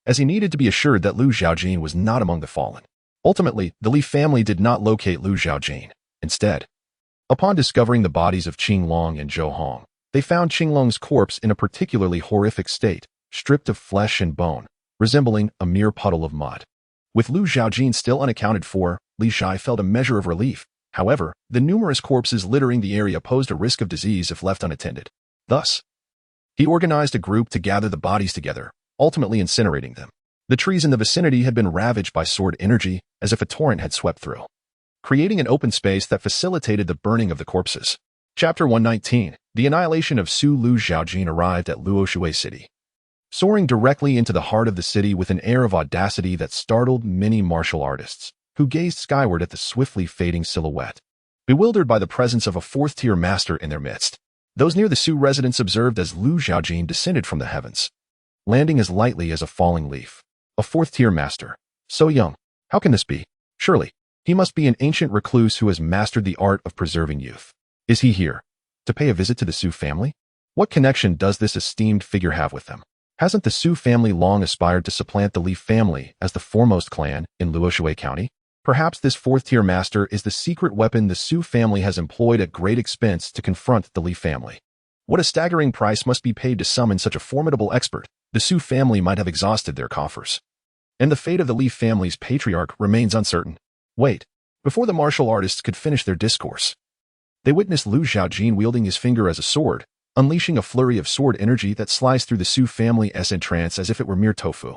as he needed to be assured that Lu Zhaojin was not among the fallen. Ultimately, the Li family did not locate Lu Zhaojin. Instead, upon discovering the bodies of Qinglong and Zhang, they found Qinglong's corpse in a particularly horrific state, stripped of flesh and bone, resembling a mere puddle of mud. With Lu Zhaojin still unaccounted for, Li Zhai felt a measure of relief. However, the numerous corpses littering the area posed a risk of disease if left unattended. Thus, he organized a group to gather the bodies together, ultimately incinerating them. The trees in the vicinity had been ravaged by sword energy, as if a torrent had swept through, creating an open space that facilitated the burning of the corpses. Chapter 119. The annihilation of Su Lu Zhaojin arrived at Luoshui City, soaring directly into the heart of the city with an air of audacity that startled many martial artists. who gazed skyward at the swiftly fading silhouette, bewildered by the presence of a fourth-tier master in their midst. Those near the Su residence observed as Zhaojin descended from the heavens, landing as lightly as a falling leaf. A fourth-tier master. So young. How can this be? Surely, he must be an ancient recluse who has mastered the art of preserving youth. Is he here to pay a visit to the Su family? What connection does this esteemed figure have with them? Hasn't the Su family long aspired to supplant the Li family as the foremost clan in Luoshui County? Perhaps this fourth-tier master is the secret weapon the Su family has employed at great expense to confront the Li family. What a staggering price must be paid to summon such a formidable expert. The Su family might have exhausted their coffers, and the fate of the Li family's patriarch remains uncertain. Wait, before the martial artists could finish their discourse, they witnessed Zhaojin wielding his finger as a sword, unleashing a flurry of sword energy that sliced through the Su family's entrance as if it were mere tofu.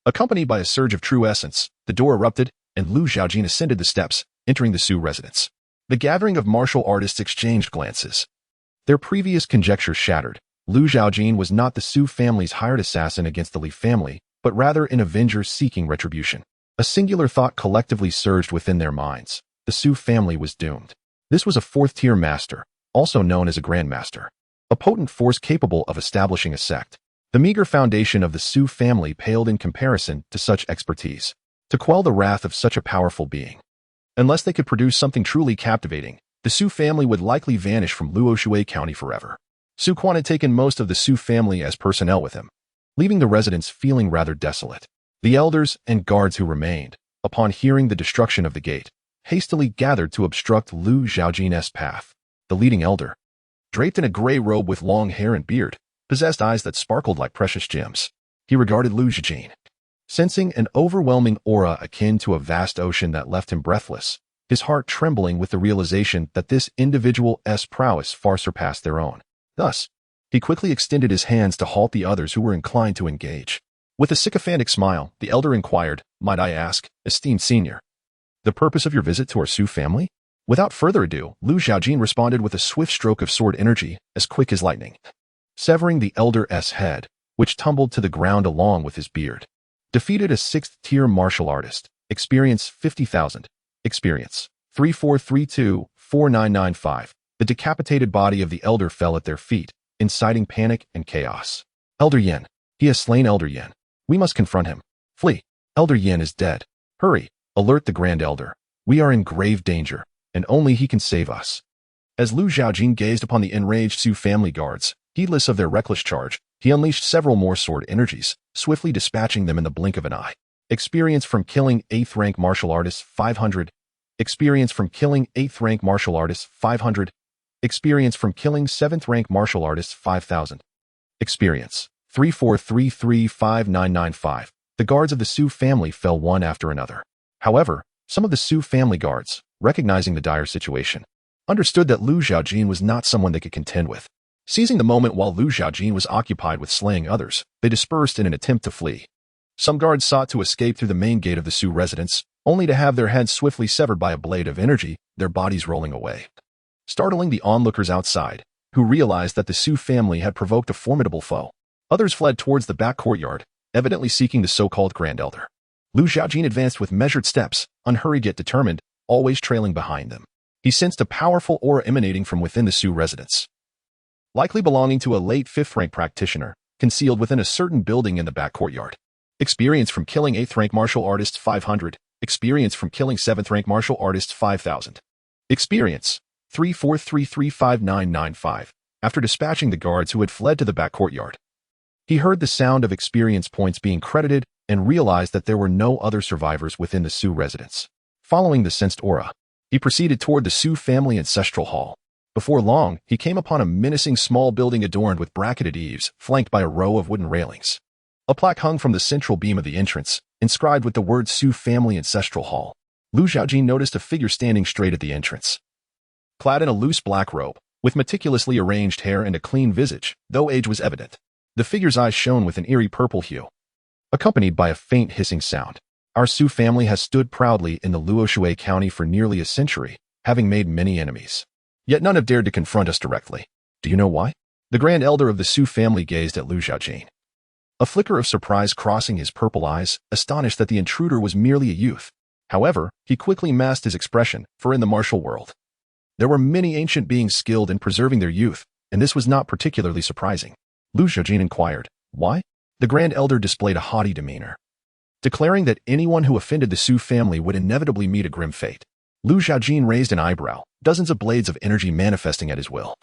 Accompanied by a surge of true essence, the door erupted, and Zhaojin ascended the steps, entering the Su residence. The gathering of martial artists exchanged glances. Their previous conjectures shattered. Zhaojin was not the Su family's hired assassin against the Li family, but rather an avenger seeking retribution. A singular thought collectively surged within their minds. The Su family was doomed. This was a fourth-tier master, also known as a grandmaster, a potent force capable of establishing a sect. The meager foundation of the Su family paled in comparison to such expertise. To quell the wrath of such a powerful being, unless they could produce something truly captivating, the Su family would likely vanish from Luoshui County forever. Su Quan had taken most of the Su family as personnel with him, leaving the residents feeling rather desolate. The elders and guards who remained, upon hearing the destruction of the gate, hastily gathered to obstruct Zhaojin's path. The leading elder, draped in a gray robe with long hair and beard, possessed eyes that sparkled like precious gems. He regarded Zhaojin, sensing an overwhelming aura akin to a vast ocean that left him breathless, his heart trembling with the realization that this individual's prowess far surpassed their own. Thus, he quickly extended his hands to halt the others who were inclined to engage. With a sycophantic smile, the elder inquired, "Might I ask, esteemed senior, the purpose of your visit to our Su family?" Without further ado, Zhaojin responded with a swift stroke of sword energy, as quick as lightning, severing the elder's head, which tumbled to the ground along with his beard. Defeated a 6th-tier martial artist. Experience 50,000. Experience 3432-4995. The decapitated body of the elder fell at their feet, inciting panic and chaos. Elder Yin. He has slain Elder Yin. We must confront him. Flee. Elder Yin is dead. Hurry. Alert the Grand Elder. We are in grave danger, and only he can save us. As Zhaojin gazed upon the enraged Su family guards, heedless of their reckless charge, he unleashed several more sword energies, swiftly dispatching them in the blink of an eye. Experience from killing 8th-rank martial artists 500. Experience from killing 8th-rank martial artists 500. Experience from killing 7th-rank martial artists 5,000. Experience 34335995. The guards of the Su family fell one after another. However, some of the Su family guards, recognizing the dire situation, understood that Zhaojin was not someone they could contend with. Seizing the moment while Zhaojin was occupied with slaying others, they dispersed in an attempt to flee. Some guards sought to escape through the main gate of the Su residence, only to have their heads swiftly severed by a blade of energy, their bodies rolling away, startling the onlookers outside, who realized that the Su family had provoked a formidable foe. Others fled towards the back courtyard, evidently seeking the so-called Grand Elder. Zhaojin advanced with measured steps, unhurried yet determined, always trailing behind them. He sensed a powerful aura emanating from within the Su residence, likely belonging to a late 5th-rank practitioner, concealed within a certain building in the back courtyard. Experience from killing 8th-rank martial artists 500. Experience from killing 7th-rank martial artists 5,000. Experience 34335995. After dispatching the guards who had fled to the back courtyard, he heard the sound of experience points being credited and realized that there were no other survivors within the Su residence. Following the sensed aura, he proceeded toward the Su family ancestral hall. Before long, he came upon a menacing small building adorned with bracketed eaves, flanked by a row of wooden railings. A plaque hung from the central beam of the entrance, inscribed with the words Su family ancestral hall. Zhaojin noticed a figure standing straight at the entrance, clad in a loose black robe, with meticulously arranged hair and a clean visage, though age was evident. The figure's eyes shone with an eerie purple hue, accompanied by a faint hissing sound. Our Su family has stood proudly in the Luoshui County for nearly a century, having made many enemies. Yet none have dared to confront us directly. Do you know why? The Grand Elder of the Su family gazed at Zhaojin, a flicker of surprise crossing his purple eyes, astonished that the intruder was merely a youth. However, he quickly masked his expression, for in the martial world, there were many ancient beings skilled in preserving their youth, and this was not particularly surprising. Zhaojin inquired, "Why?" The Grand Elder displayed a haughty demeanor, declaring that anyone who offended the Su family would inevitably meet a grim fate. Zhaojin raised an eyebrow, dozens of blades of energy manifesting at his will,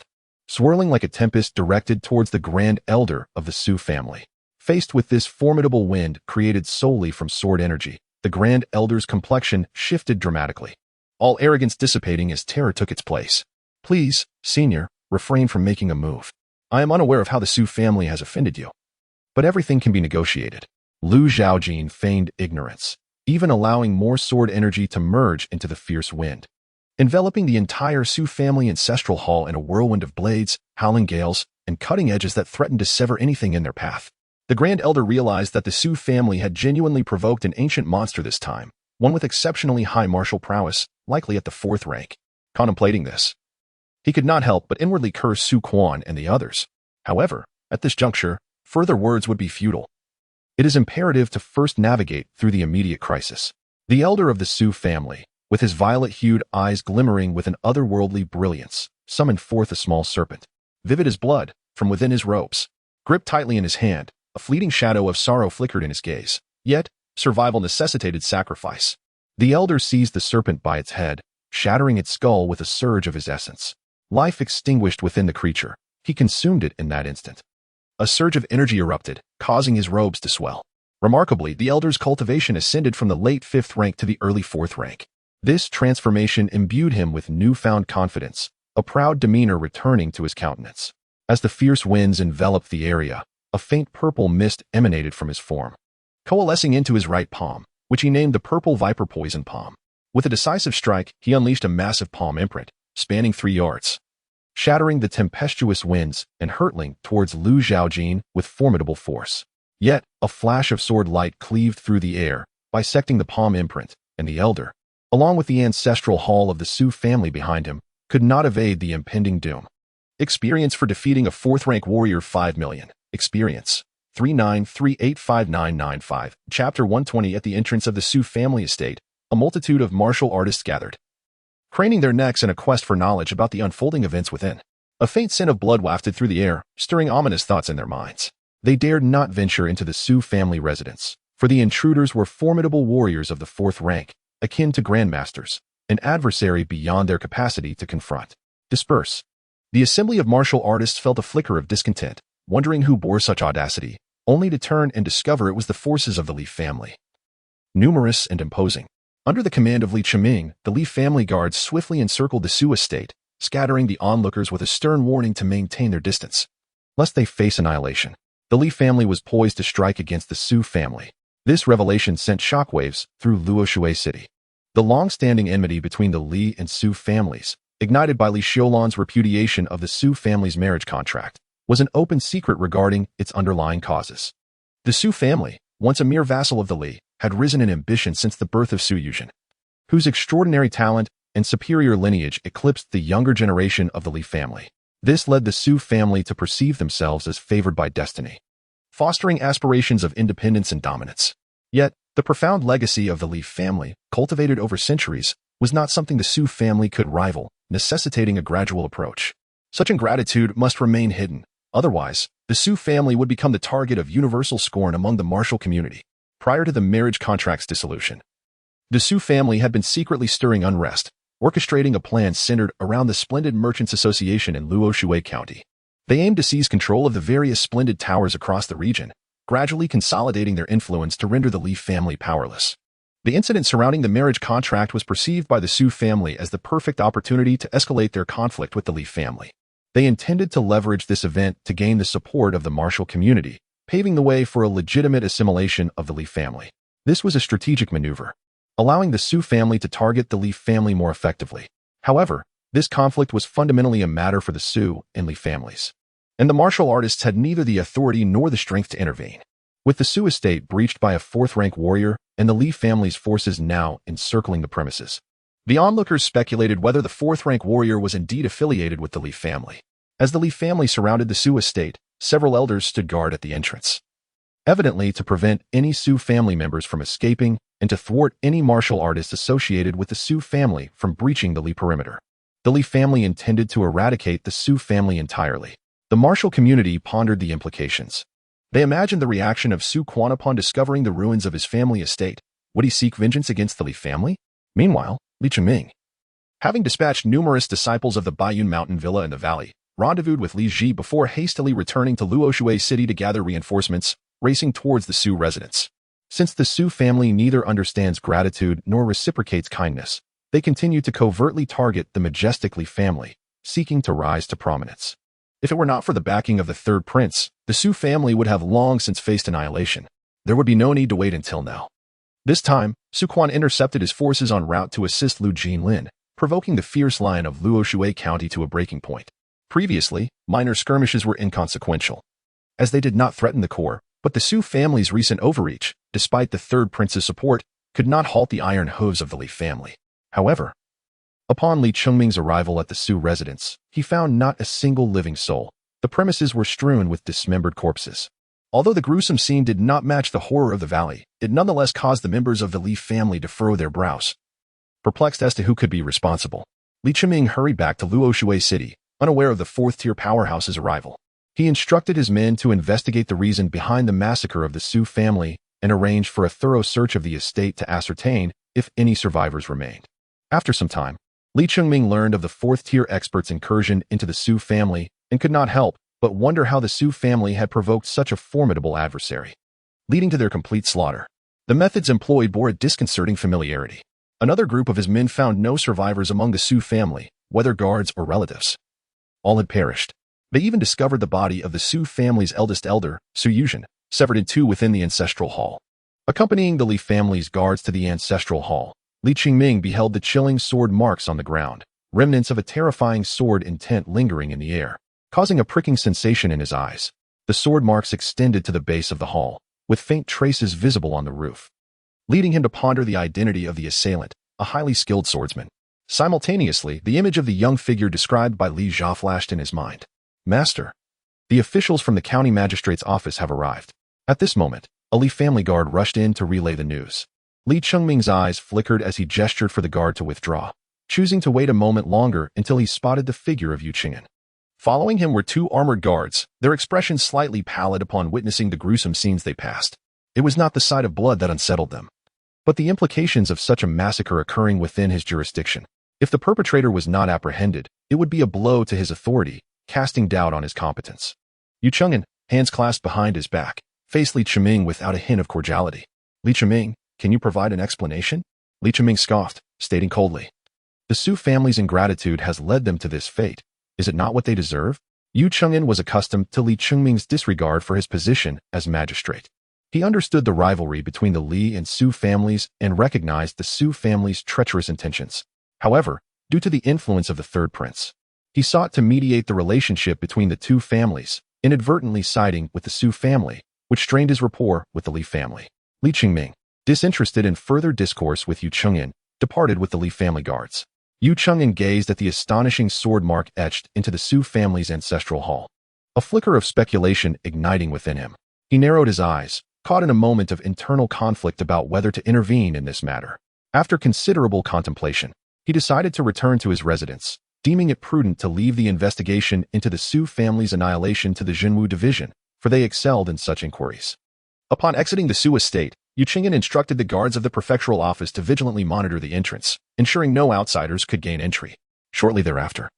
swirling like a tempest directed towards the Grand Elder of the Su family. Faced with this formidable wind created solely from sword energy, the Grand Elder's complexion shifted dramatically, all arrogance dissipating as terror took its place. "Please, Senior, refrain from making a move. I am unaware of how the Su family has offended you, but everything can be negotiated." Zhaojin feigned ignorance, even allowing more sword energy to merge into the fierce wind, enveloping the entire Su family ancestral hall in a whirlwind of blades, howling gales, and cutting edges that threatened to sever anything in their path. The Grand Elder realized that the Su family had genuinely provoked an ancient monster this time, one with exceptionally high martial prowess, likely at the 4th rank. Contemplating this, he could not help but inwardly curse Su Quan and the others. However, at this juncture, further words would be futile. It is imperative to first navigate through the immediate crisis. The elder of the Su family, with his violet-hued eyes glimmering with an otherworldly brilliance, summoned forth a small serpent, vivid as blood, from within his robes. Gripped tightly in his hand, a fleeting shadow of sorrow flickered in his gaze. Yet, survival necessitated sacrifice. The elder seized the serpent by its head, shattering its skull with a surge of his essence. Life extinguished within the creature. He consumed it in that instant. A surge of energy erupted, causing his robes to swell. Remarkably, the elder's cultivation ascended from the late 5th rank to the early 4th rank. This transformation imbued him with newfound confidence, a proud demeanor returning to his countenance. As the fierce winds enveloped the area, a faint purple mist emanated from his form, coalescing into his right palm, which he named the Purple Viper Poison Palm. With a decisive strike, he unleashed a massive palm imprint, spanning 3 yards, shattering the tempestuous winds and hurtling towards Zhaojin with formidable force. Yet, a flash of sword light cleaved through the air, bisecting the palm imprint, and the elder, along with the ancestral hall of the Su family behind him, could not evade the impending doom. Experience for defeating a 4th rank warrior 5 million. Experience 39385995. Chapter 120. At the entrance of the Su family estate, a multitude of martial artists gathered, craning their necks in a quest for knowledge about the unfolding events within. A faint scent of blood wafted through the air, stirring ominous thoughts in their minds. They dared not venture into the Su family residence, for the intruders were formidable warriors of the 4th rank, akin to grandmasters, an adversary beyond their capacity to confront. Disperse. The assembly of martial artists felt a flicker of discontent, wondering who bore such audacity, only to turn and discover it was the forces of the Li family. Numerous and imposing. Under the command of Li Qiming, the Li family guards swiftly encircled the Su estate, scattering the onlookers with a stern warning to maintain their distance, lest they face annihilation. The Li family was poised to strike against the Su family. This revelation sent shockwaves through Luoshui City. The long-standing enmity between the Li and Su families, ignited by Li Xiaolan's repudiation of the Su family's marriage contract, was an open secret regarding its underlying causes. The Su family, once a mere vassal of the Li, had risen in ambition since the birth of Zhaojin, whose extraordinary talent and superior lineage eclipsed the younger generation of the Li family. This led the Su family to perceive themselves as favored by destiny, fostering aspirations of independence and dominance. Yet, the profound legacy of the Li family, cultivated over centuries, was not something the Su family could rival, necessitating a gradual approach. Such ingratitude must remain hidden. Otherwise, the Su family would become the target of universal scorn among the martial community. Prior to the marriage contract's dissolution, the Su family had been secretly stirring unrest, orchestrating a plan centered around the Splendid Merchants Association in Luoshui County. They aimed to seize control of the various splendid towers across the region, gradually consolidating their influence to render the Li family powerless. The incident surrounding the marriage contract was perceived by the Su family as the perfect opportunity to escalate their conflict with the Li family. They intended to leverage this event to gain the support of the martial community, paving the way for a legitimate assimilation of the Li family. This was a strategic maneuver, allowing the Su family to target the Li family more effectively. However, this conflict was fundamentally a matter for the Su and Li families, and the martial artists had neither the authority nor the strength to intervene. With the Su estate breached by a 4th rank warrior and the Li family's forces now encircling the premises, the onlookers speculated whether the 4th rank warrior was indeed affiliated with the Li family. As the Li family surrounded the Su estate, several elders stood guard at the entrance, evidently to prevent any Su family members from escaping and to thwart any martial artists associated with the Su family from breaching the Li perimeter. The Li family intended to eradicate the Su family entirely. The martial community pondered the implications. They imagined the reaction of Su Quan upon discovering the ruins of his family estate. Would he seek vengeance against the Li family? Meanwhile, Li Chiming, having dispatched numerous disciples of the Baiyun Mountain Villa in the valley, rendezvoused with Li Ji before hastily returning to Luoshui City to gather reinforcements, racing towards the Su residence. Since the Su family neither understands gratitude nor reciprocates kindness, they continue to covertly target the majestic Li family, seeking to rise to prominence. If it were not for the backing of the third prince, the Su family would have long since faced annihilation. There would be no need to wait until now. This time, Su Quan intercepted his forces en route to assist Lu Jinlin, provoking the fierce lion of Luoshui County to a breaking point. Previously, minor skirmishes were inconsequential, as they did not threaten the core, but the Su family's recent overreach, despite the third prince's support, could not halt the iron hooves of the Li family. However, upon Li Chengming's arrival at the Su residence, he found not a single living soul. The premises were strewn with dismembered corpses. Although the gruesome scene did not match the horror of the valley, it nonetheless caused the members of the Li family to furrow their brows. Perplexed as to who could be responsible, Li Chiming hurried back to Luoshui City, unaware of the fourth-tier powerhouse's arrival. He instructed his men to investigate the reason behind the massacre of the Su family and arrange for a thorough search of the estate to ascertain if any survivors remained. After some time, Li Chengming learned of the fourth-tier expert's incursion into the Su family and could not help but wonder how the Su family had provoked such a formidable adversary, leading to their complete slaughter. The methods employed bore a disconcerting familiarity. Another group of his men found no survivors among the Su family, whether guards or relatives. All had perished. They even discovered the body of the Su family's eldest elder, Zhaojin, severed in two within the ancestral hall. Accompanying the Li family's guards to the ancestral hall, Li Chingming beheld the chilling sword marks on the ground, remnants of a terrifying sword intent lingering in the air, causing a pricking sensation in his eyes. The sword marks extended to the base of the hall, with faint traces visible on the roof, leading him to ponder the identity of the assailant, a highly skilled swordsman. Simultaneously, the image of the young figure described by Li Jia flashed in his mind. Master, the officials from the county magistrate's office have arrived. At this moment, a Li family guard rushed in to relay the news. Li Chengming's eyes flickered as he gestured for the guard to withdraw, choosing to wait a moment longer until he spotted the figure of Yu Qing'an. Following him were two armored guards, their expressions slightly pallid upon witnessing the gruesome scenes they passed. It was not the sight of blood that unsettled them, but the implications of such a massacre occurring within his jurisdiction. If the perpetrator was not apprehended, it would be a blow to his authority, casting doubt on his competence. Yu Cheng'an, hands clasped behind his back, faced Li Chiming without a hint of cordiality. Li Chiming, can you provide an explanation? Li Chiming scoffed, stating coldly. The Su family's ingratitude has led them to this fate. Is it not what they deserve? Yu Cheng'an was accustomed to Li Chengming's disregard for his position as magistrate. He understood the rivalry between the Li and Su families and recognized the Su family's treacherous intentions. However, due to the influence of the third prince, he sought to mediate the relationship between the two families, inadvertently siding with the Su family, which strained his rapport with the Li family. Li Chingming, disinterested in further discourse with Yu Cheng'an, departed with the Li family guards. Yu Cheng'an gazed at the astonishing sword mark etched into the Su family's ancestral hall, a flicker of speculation igniting within him. He narrowed his eyes, caught in a moment of internal conflict about whether to intervene in this matter. After considerable contemplation, he decided to return to his residence, deeming it prudent to leave the investigation into the Su family's annihilation to the Jinwu division, for they excelled in such inquiries. Upon exiting the Su estate, Yu Cheng'an instructed the guards of the prefectural office to vigilantly monitor the entrance, ensuring no outsiders could gain entry. Shortly thereafter,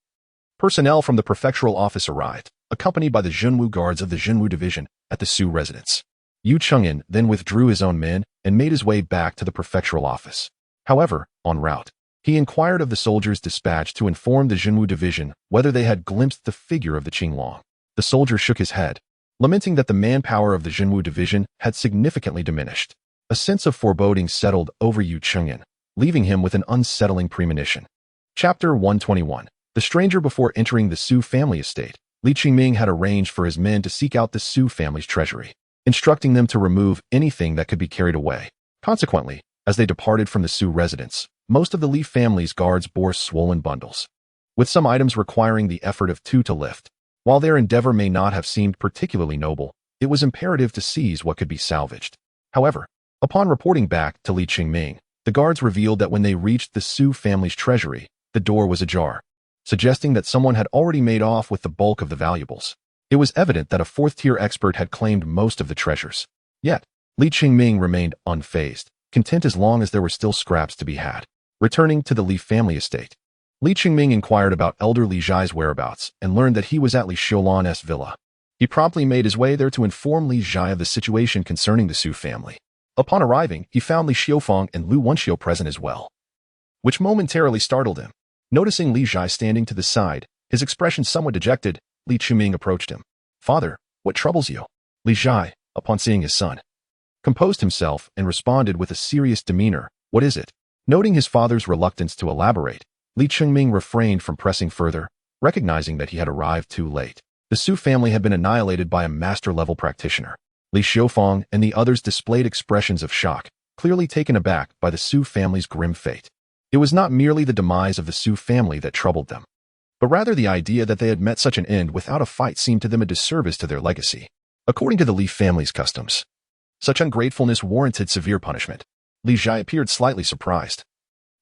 personnel from the prefectural office arrived, accompanied by the Jinwu guards of the Jinwu division at the Su residence. Yu Cheng'an then withdrew his own men and made his way back to the prefectural office. However, en route, he inquired of the soldiers dispatched to inform the Jinwu division whether they had glimpsed the figure of the Qinglong. The soldier shook his head, lamenting that the manpower of the Jinwu division had significantly diminished. A sense of foreboding settled over Yu Cheng'an, leaving him with an unsettling premonition. Chapter 121. The stranger before entering the Su family estate, Li Chingming had arranged for his men to seek out the Su family's treasury, instructing them to remove anything that could be carried away. Consequently, as they departed from the Su residence, most of the Li family's guards bore swollen bundles, with some items requiring the effort of two to lift. While their endeavor may not have seemed particularly noble, it was imperative to seize what could be salvaged. However, upon reporting back to Li Qingming, the guards revealed that when they reached the Su family's treasury, the door was ajar, suggesting that someone had already made off with the bulk of the valuables. It was evident that a fourth-tier expert had claimed most of the treasures. Yet, Li Qingming remained unfazed, content as long as there were still scraps to be had. Returning to the Li family estate, Li Qingming inquired about elder Li Zhai's whereabouts and learned that he was at Li Xiulan's villa. He promptly made his way there to inform Li Zhai of the situation concerning the Su family. Upon arriving, he found Li Xiufeng and Lu Wenxiu present as well, which momentarily startled him. Noticing Li Zhai standing to the side, his expression somewhat dejected, Li Qingming approached him. "Father, what troubles you?" Li Zhai, upon seeing his son, composed himself and responded with a serious demeanor, "What is it?" Noting his father's reluctance to elaborate, Li Qingming refrained from pressing further, recognizing that he had arrived too late. The Su family had been annihilated by a master-level practitioner. Li Xiufeng and the others displayed expressions of shock, clearly taken aback by the Su family's grim fate. It was not merely the demise of the Su family that troubled them, but rather the idea that they had met such an end without a fight seemed to them a disservice to their legacy. According to the Li family's customs, such ungratefulness warranted severe punishment. Li Zhai appeared slightly surprised.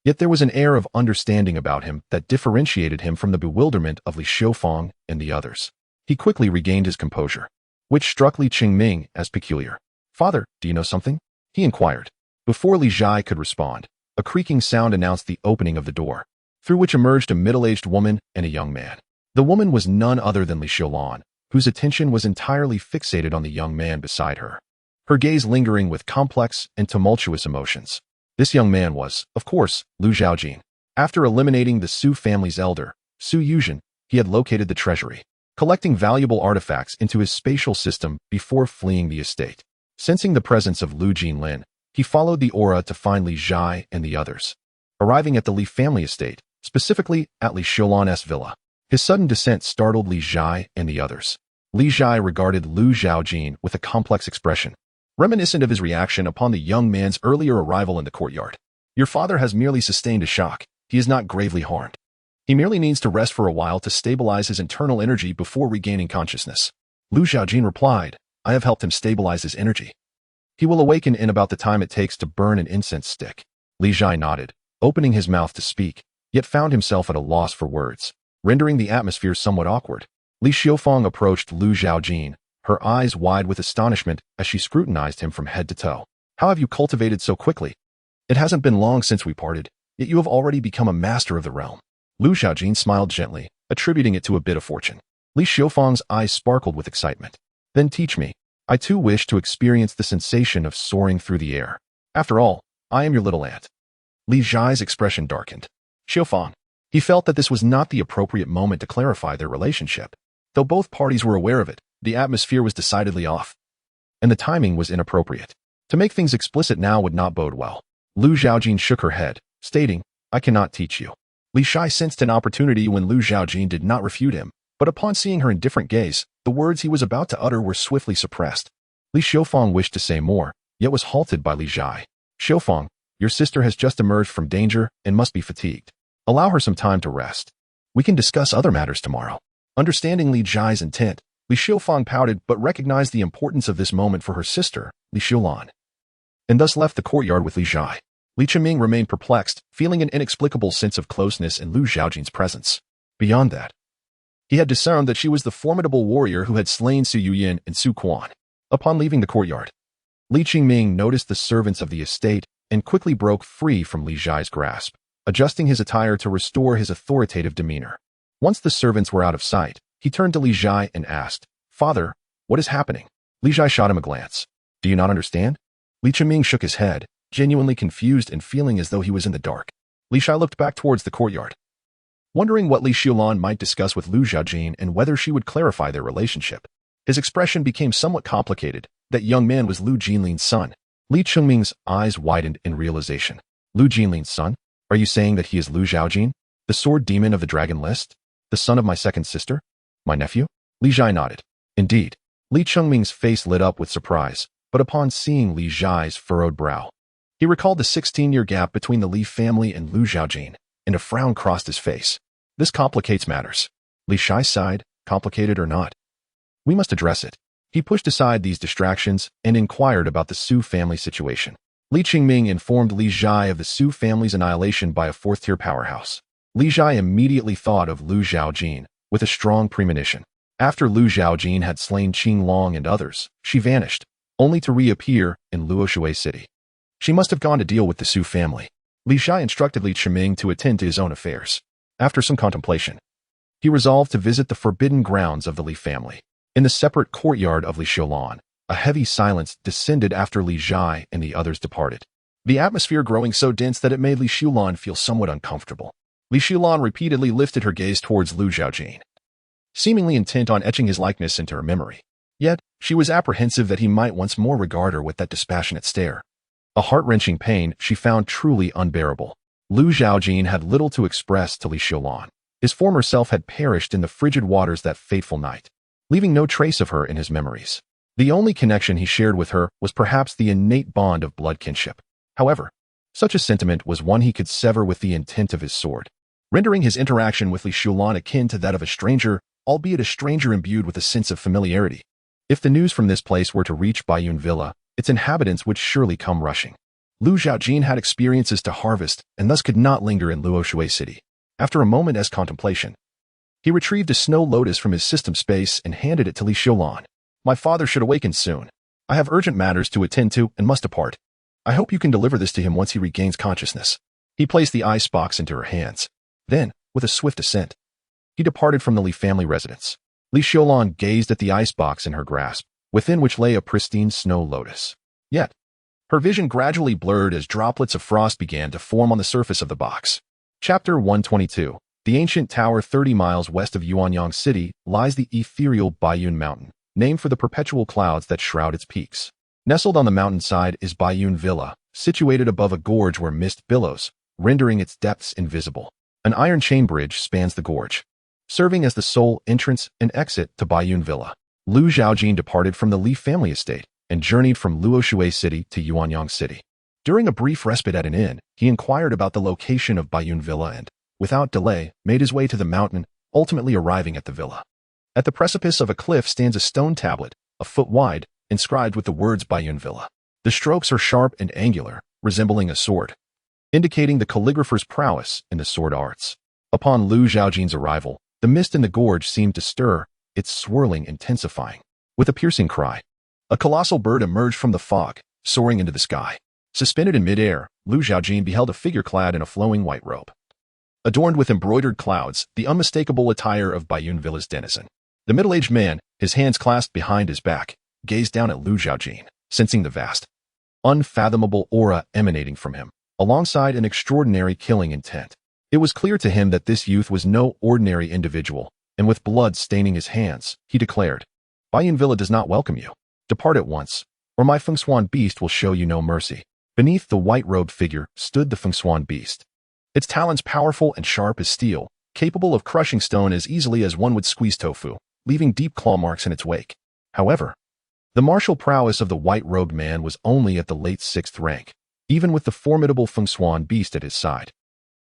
Yet there was an air of understanding about him that differentiated him from the bewilderment of Li Xiufeng and the others. He quickly regained his composure, which struck Li Qingming as peculiar. "Father, do you know something?" he inquired. Before Li Zhai could respond, a creaking sound announced the opening of the door, through which emerged a middle-aged woman and a young man. The woman was none other than Li Xiulan, whose attention was entirely fixated on the young man beside her, her gaze lingering with complex and tumultuous emotions. This young man was, of course, Lu Zhaojin. After eliminating the Su family's elder, Su Yuzhen, he had located the treasury, collecting valuable artifacts into his spatial system before fleeing the estate. Sensing the presence of Lu Jinlin, he followed the aura to find Li Zhai and the others. Arriving at the Li family estate, specifically at Li Xiulan's villa, his sudden descent startled Li Zhai and the others. Li Zhai regarded Lu Zhaojin with a complex expression, reminiscent of his reaction upon the young man's earlier arrival in the courtyard. "Your father has merely sustained a shock. He is not gravely harmed. He merely needs to rest for a while to stabilize his internal energy before regaining consciousness." Lu Zhaojin replied, "I have helped him stabilize his energy. He will awaken in about the time it takes to burn an incense stick." Li Zhai nodded, opening his mouth to speak, yet found himself at a loss for words, rendering the atmosphere somewhat awkward. Li Xiufeng approached Lu Zhaojin, her eyes wide with astonishment as she scrutinized him from head to toe. "How have you cultivated so quickly? It hasn't been long since we parted, yet you have already become a master of the realm." Lu Zhaojin smiled gently, attributing it to a bit of fortune. Li Xiufeng's eyes sparkled with excitement. "Then teach me. I too wish to experience the sensation of soaring through the air. After all, I am your little aunt." Li Zhai's expression darkened. Xiufeng. He felt that this was not the appropriate moment to clarify their relationship. Though both parties were aware of it, the atmosphere was decidedly off, and the timing was inappropriate. To make things explicit now would not bode well. Lu Zhaojin shook her head, stating, "I cannot teach you." Li Zhai sensed an opportunity when Lu Zhaojin did not refute him, but upon seeing her indifferent gaze, the words he was about to utter were swiftly suppressed. Li Xiufeng wished to say more, yet was halted by Li Zhai. "Xiufeng, your sister has just emerged from danger and must be fatigued. Allow her some time to rest. We can discuss other matters tomorrow." Understanding Li Zhai's intent, Li Xiufeng pouted but recognized the importance of this moment for her sister, Li Xiulan, and thus left the courtyard with Li Zhai. Li Qingming remained perplexed, feeling an inexplicable sense of closeness in Lu Zhaojin's presence. Beyond that, he had discerned that she was the formidable warrior who had slain Su Yuyin and Su Quan. Upon leaving the courtyard, Li Qingming noticed the servants of the estate and quickly broke free from Li Zhai's grasp, adjusting his attire to restore his authoritative demeanor. Once the servants were out of sight, he turned to Li Zhai and asked, "Father, what is happening?" Li Zhai shot him a glance. "Do you not understand?" Li Qingming shook his head, genuinely confused and feeling as though he was in the dark. Li Zhai looked back towards the courtyard, wondering what Li Xiulan might discuss with Lu Zhaojin and whether she would clarify their relationship. His expression became somewhat complicated. That young man was Lu Jinlin's son. Li Qingming's eyes widened in realization. "Lu Jinlin's son? Are you saying that he is Lu Zhaojin, the sword demon of the dragon list? The son of my second sister? My nephew?" Li Zhai nodded. "Indeed." Li Qingming's face lit up with surprise, but upon seeing Li Zhai's furrowed brow, he recalled the 16-year gap between the Li family and Lu Zhaojin, and a frown crossed his face. "This complicates matters." Li Zhai sighed, "Complicated or not, we must address it." He pushed aside these distractions and inquired about the Su family situation. Li Qingming informed Li Zhai of the Su family's annihilation by a fourth-tier powerhouse. Li Zhai immediately thought of Lu Zhaojin with a strong premonition. After Lu Zhaojin had slain Qing Long and others, she vanished, only to reappear in Luoshui City. She must have gone to deal with the Su family. Li Zhai instructed Li Qingming to attend to his own affairs. After some contemplation, he resolved to visit the forbidden grounds of the Li family. In the separate courtyard of Li Xiulan, a heavy silence descended after Li Zhai and the others departed, the atmosphere growing so dense that it made Li Xiulan feel somewhat uncomfortable. Li Xiulan repeatedly lifted her gaze towards Lu Zhaojin, seemingly intent on etching his likeness into her memory. Yet, she was apprehensive that he might once more regard her with that dispassionate stare. A heart-wrenching pain she found truly unbearable. Lu Zhaojin had little to express to Li Xiulan. His former self had perished in the frigid waters that fateful night, leaving no trace of her in his memories. The only connection he shared with her was perhaps the innate bond of blood kinship. However, such a sentiment was one he could sever with the intent of his sword, rendering his interaction with Li Xiulan akin to that of a stranger, albeit a stranger imbued with a sense of familiarity. If the news from this place were to reach Baiyun Villa, its inhabitants would surely come rushing. Lu Zhaojin had experiences to harvest and thus could not linger in Luoshui City. After a moment's contemplation, he retrieved a snow lotus from his system space and handed it to Li Xiulan. My father should awaken soon. I have urgent matters to attend to and must depart. I hope you can deliver this to him once he regains consciousness. He placed the ice box into her hands. Then, with a swift ascent, he departed from the Li family residence. Li Xiulan gazed at the ice box in her grasp, within which lay a pristine snow lotus. Yet, her vision gradually blurred as droplets of frost began to form on the surface of the box. Chapter 122. The ancient tower 30 miles west of Yuanyang City lies the ethereal Baiyun Mountain, named for the perpetual clouds that shroud its peaks. Nestled on the mountainside is Baiyun Villa, situated above a gorge where mist billows, rendering its depths invisible. An iron chain bridge spans the gorge, serving as the sole entrance and exit to Baiyun Villa. Lu Zhaojin departed from the Li family estate and journeyed from Luoshui City to Yuanyang City. During a brief respite at an inn, he inquired about the location of Baiyun Villa and, without delay, made his way to the mountain, ultimately arriving at the villa. At the precipice of a cliff stands a stone tablet, a foot wide, inscribed with the words Baiyun Villa. The strokes are sharp and angular, resembling a sword, indicating the calligrapher's prowess in the sword arts. Upon Lu Zhaojin's arrival, the mist in the gorge seemed to stir, its swirling intensifying. With a piercing cry, a colossal bird emerged from the fog, soaring into the sky. Suspended in midair, Lu Zhaojin beheld a figure clad in a flowing white robe, adorned with embroidered clouds, the unmistakable attire of Baiyun Villa's denizen. The middle-aged man, his hands clasped behind his back, gazed down at Lu Zhaojin, sensing the vast, unfathomable aura emanating from him, alongside an extraordinary killing intent. It was clear to him that this youth was no ordinary individual, and with blood staining his hands, he declared, Baiyun Villa does not welcome you. Depart at once, or my Fengshuan beast will show you no mercy. Beneath the white-robed figure stood the Fengshuan beast, its talons powerful and sharp as steel, capable of crushing stone as easily as one would squeeze tofu, leaving deep claw marks in its wake. However, the martial prowess of the white-robed man was only at the late 6th rank, even with the formidable Fengshuan beast at his side.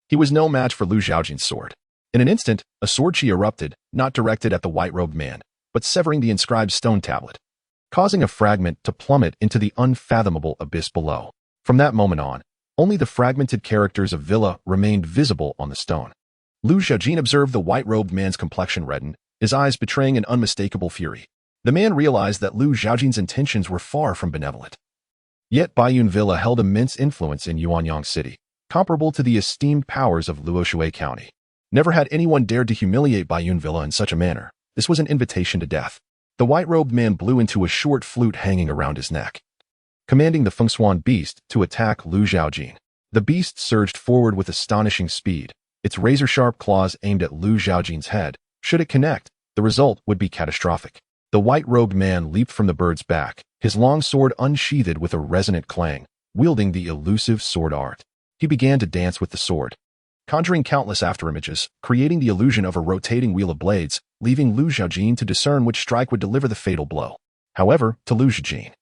He was no match for Lu Zhaojin's sword. In an instant, a sword chi erupted, not directed at the white-robed man, but severing the inscribed stone tablet, causing a fragment to plummet into the unfathomable abyss below. From that moment on, only the fragmented characters of Villa remained visible on the stone. Lu Zhaojin observed the white-robed man's complexion redden, his eyes betraying an unmistakable fury. The man realized that Lu Zhaojin's intentions were far from benevolent. Yet Baiyun Villa held immense influence in Yuanyang City, comparable to the esteemed powers of Luoshui County. Never had anyone dared to humiliate Baiyun Villa in such a manner. This was an invitation to death. The white-robed man blew into a short flute hanging around his neck, commanding the Fengshuan beast to attack Lu Zhaojin. The beast surged forward with astonishing speed, its razor-sharp claws aimed at Lu Zhaojin's head. Should it connect, the result would be catastrophic. The white-robed man leaped from the bird's back, his long sword unsheathed with a resonant clang, wielding the elusive sword art. He began to dance with the sword, conjuring countless afterimages, creating the illusion of a rotating wheel of blades, leaving Lu Zhaojin to discern which strike would deliver the fatal blow. However, to Lu Zhaojin,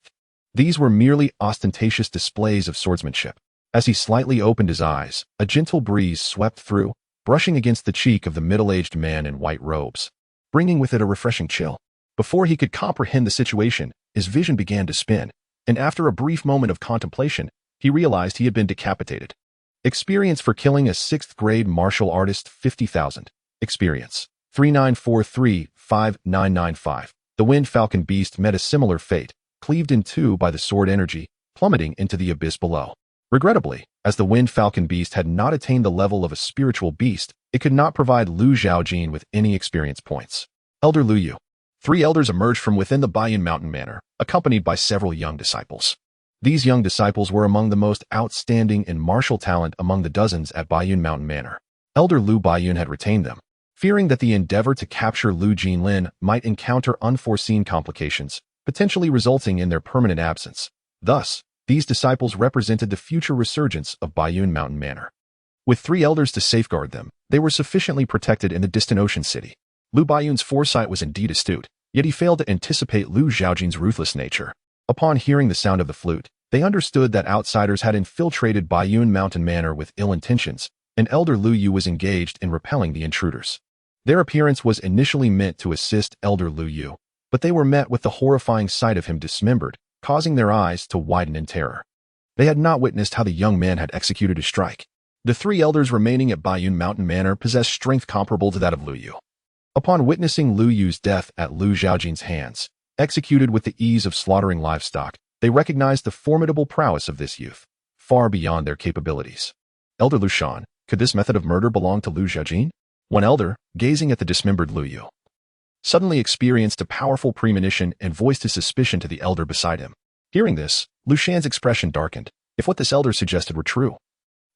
these were merely ostentatious displays of swordsmanship. As he slightly opened his eyes, a gentle breeze swept through, brushing against the cheek of the middle-aged man in white robes, bringing with it a refreshing chill. Before he could comprehend the situation, his vision began to spin, and after a brief moment of contemplation, he realized he had been decapitated. Experience for killing a 6th grade martial artist 50,000. Experience 39435995. The Wind Falcon Beast met a similar fate, cleaved in two by the sword energy, plummeting into the abyss below. Regrettably, as the Wind Falcon Beast had not attained the level of a spiritual beast, it could not provide Lu Zhaojin with any experience points. Elder Lu Yu. 3 elders emerged from within the Baiyun Mountain Manor, accompanied by several young disciples. These young disciples were among the most outstanding in martial talent among the dozens at Baiyun Mountain Manor. Elder Lu Baiyun had retained them, fearing that the endeavor to capture Lu Jinlin might encounter unforeseen complications, potentially resulting in their permanent absence. Thus, these disciples represented the future resurgence of Baiyun Mountain Manor. With 3 elders to safeguard them, they were sufficiently protected in the distant ocean city. Lu Baiyun's foresight was indeed astute, yet he failed to anticipate Lu Zhaojin's ruthless nature. Upon hearing the sound of the flute, they understood that outsiders had infiltrated Baiyun Mountain Manor with ill intentions, and Elder Lu Yu was engaged in repelling the intruders. Their appearance was initially meant to assist Elder Lu Yu, but they were met with the horrifying sight of him dismembered, causing their eyes to widen in terror. They had not witnessed how the young man had executed his strike. The 3 elders remaining at Baiyun Mountain Manor possessed strength comparable to that of Lu Yu. Upon witnessing Lu Yu's death at Lu Zhaojin's hands, executed with the ease of slaughtering livestock, they recognized the formidable prowess of this youth, far beyond their capabilities. Elder Lu Shan, could this method of murder belong to Lu Zhaojin? One elder, gazing at the dismembered Lu Yu, suddenly experienced a powerful premonition and voiced his suspicion to the elder beside him. Hearing this, Lu Shan's expression darkened, if what this elder suggested were true.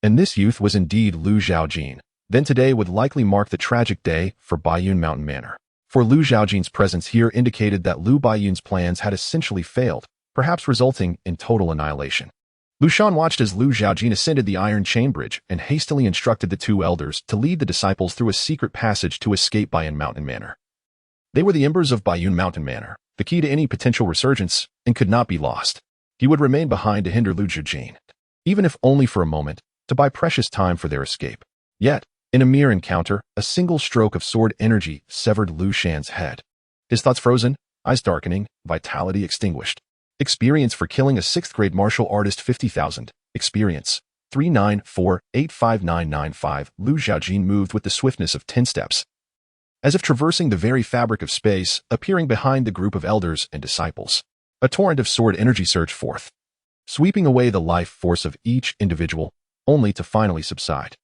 And this youth was indeed Lu Zhaojin, then today would likely mark the tragic day for Baiyun Mountain Manor. For Lu Zhaojin's presence here indicated that Lu Baiyun's plans had essentially failed, perhaps resulting in total annihilation. Lu Shan watched as Lu Zhaojin ascended the iron chain bridge and hastily instructed the 2 elders to lead the disciples through a secret passage to escape Baiyun Mountain Manor. They were the embers of Baiyun Mountain Manor, the key to any potential resurgence, and could not be lost. He would remain behind to hinder Lu Zhaojin, even if only for a moment, to buy precious time for their escape. Yet, in a mere encounter, a single stroke of sword energy severed Lu Shan's head. His thoughts frozen, eyes darkening, vitality extinguished. Experience for killing a 6th grade martial artist 50,000. Experience 39485995. Lu Zhaojin moved with the swiftness of 10 steps, as if traversing the very fabric of space, appearing behind the group of elders and disciples. A torrent of sword energy surged forth, sweeping away the life force of each individual, only to finally subside.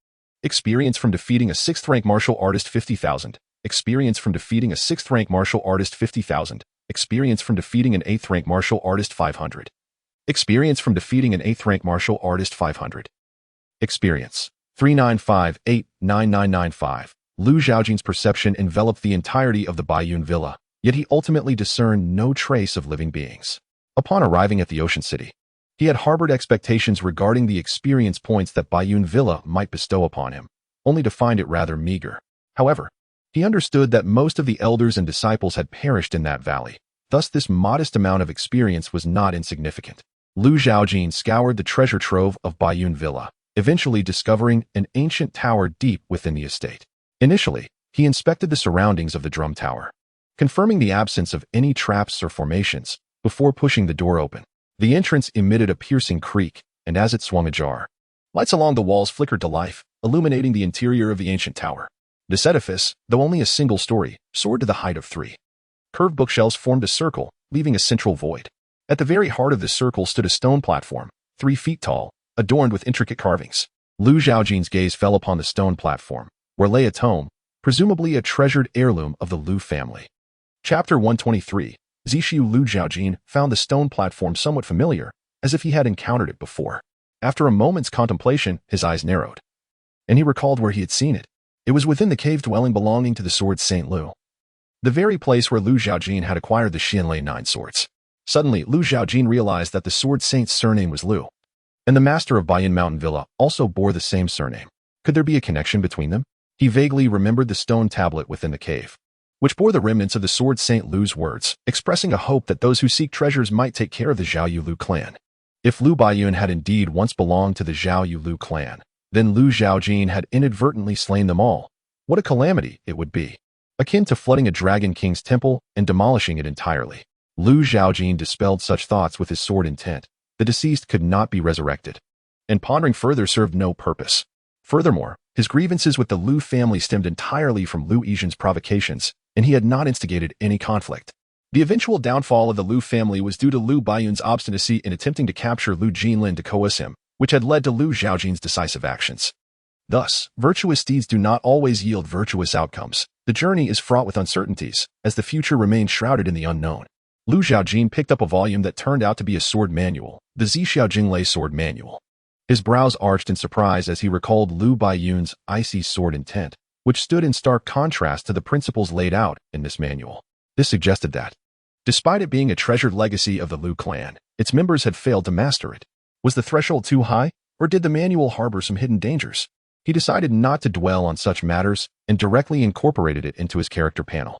Experience from defeating a 6th rank martial artist 50,000. Experience from defeating a 6th rank martial artist 50,000. Experience from defeating an 8th rank martial artist 500. Experience from defeating an 8th rank martial artist 500. Experience 39589995. Lu Zhaojin's perception enveloped the entirety of the Baiyun Villa, yet he ultimately discerned no trace of living beings. Upon arriving at the Ocean City, he had harbored expectations regarding the experience points that Baiyun Villa might bestow upon him, only to find it rather meager. However, he understood that most of the elders and disciples had perished in that valley, thus this modest amount of experience was not insignificant. Lu Zhaojin scoured the treasure trove of Baiyun Villa, eventually discovering an ancient tower deep within the estate. Initially, he inspected the surroundings of the drum tower, confirming the absence of any traps or formations, before pushing the door open. The entrance emitted a piercing creak, and as it swung ajar, lights along the walls flickered to life, illuminating the interior of the ancient tower. This edifice, though only a single story, soared to the height of 3. Curved bookshelves formed a circle, leaving a central void. At the very heart of this circle stood a stone platform, 3 feet tall, adorned with intricate carvings. Lu Zhaojin's gaze fell upon the stone platform, where lay a tome, presumably a treasured heirloom of the Lu family. Chapter 123. Zishiu Lu Zhaojin found the stone platform somewhat familiar, as if he had encountered it before. After a moment's contemplation, his eyes narrowed, and he recalled where he had seen it. It was within the cave dwelling belonging to the sword Saint Lu, the very place where Lu Zhaojin had acquired the Xianlei 9 swords. Suddenly, Lu Zhaojin realized that the sword saint's surname was Lu, and the master of Baiyun Mountain Villa also bore the same surname. Could there be a connection between them? He vaguely remembered the stone tablet within the cave, which bore the remnants of the sword Saint Lu's words, expressing a hope that those who seek treasures might take care of the Zhaoyu Lu clan. If Lu Baiyun had indeed once belonged to the Zhaoyu Lu clan, then Lu Zhaojin had inadvertently slain them all. What a calamity it would be. akin to flooding a Dragon King's temple and demolishing it entirely. Zhaojin dispelled such thoughts with his sword intent. The deceased could not be resurrected, and pondering further served no purpose. Furthermore, his grievances with the Lu family stemmed entirely from Lu Yizhen's provocations, and he had not instigated any conflict. The eventual downfall of the Lu family was due to Lu Baiyun's obstinacy in attempting to capture Lu Jinlin to coerce him, which had led to Lu Zhaojin's decisive actions. Thus, virtuous deeds do not always yield virtuous outcomes. The journey is fraught with uncertainties, as the future remains shrouded in the unknown. Lu Zhaojin picked up a volume that turned out to be a sword manual, the Zhixiao Jinglei Sword Manual. His brows arched in surprise as he recalled Lu Baiyun's icy sword intent, which stood in stark contrast to the principles laid out in this manual. This suggested that, despite it being a treasured legacy of the Lu clan, its members had failed to master it. Was the threshold too high, or did the manual harbor some hidden dangers? He decided not to dwell on such matters and directly incorporated it into his character panel.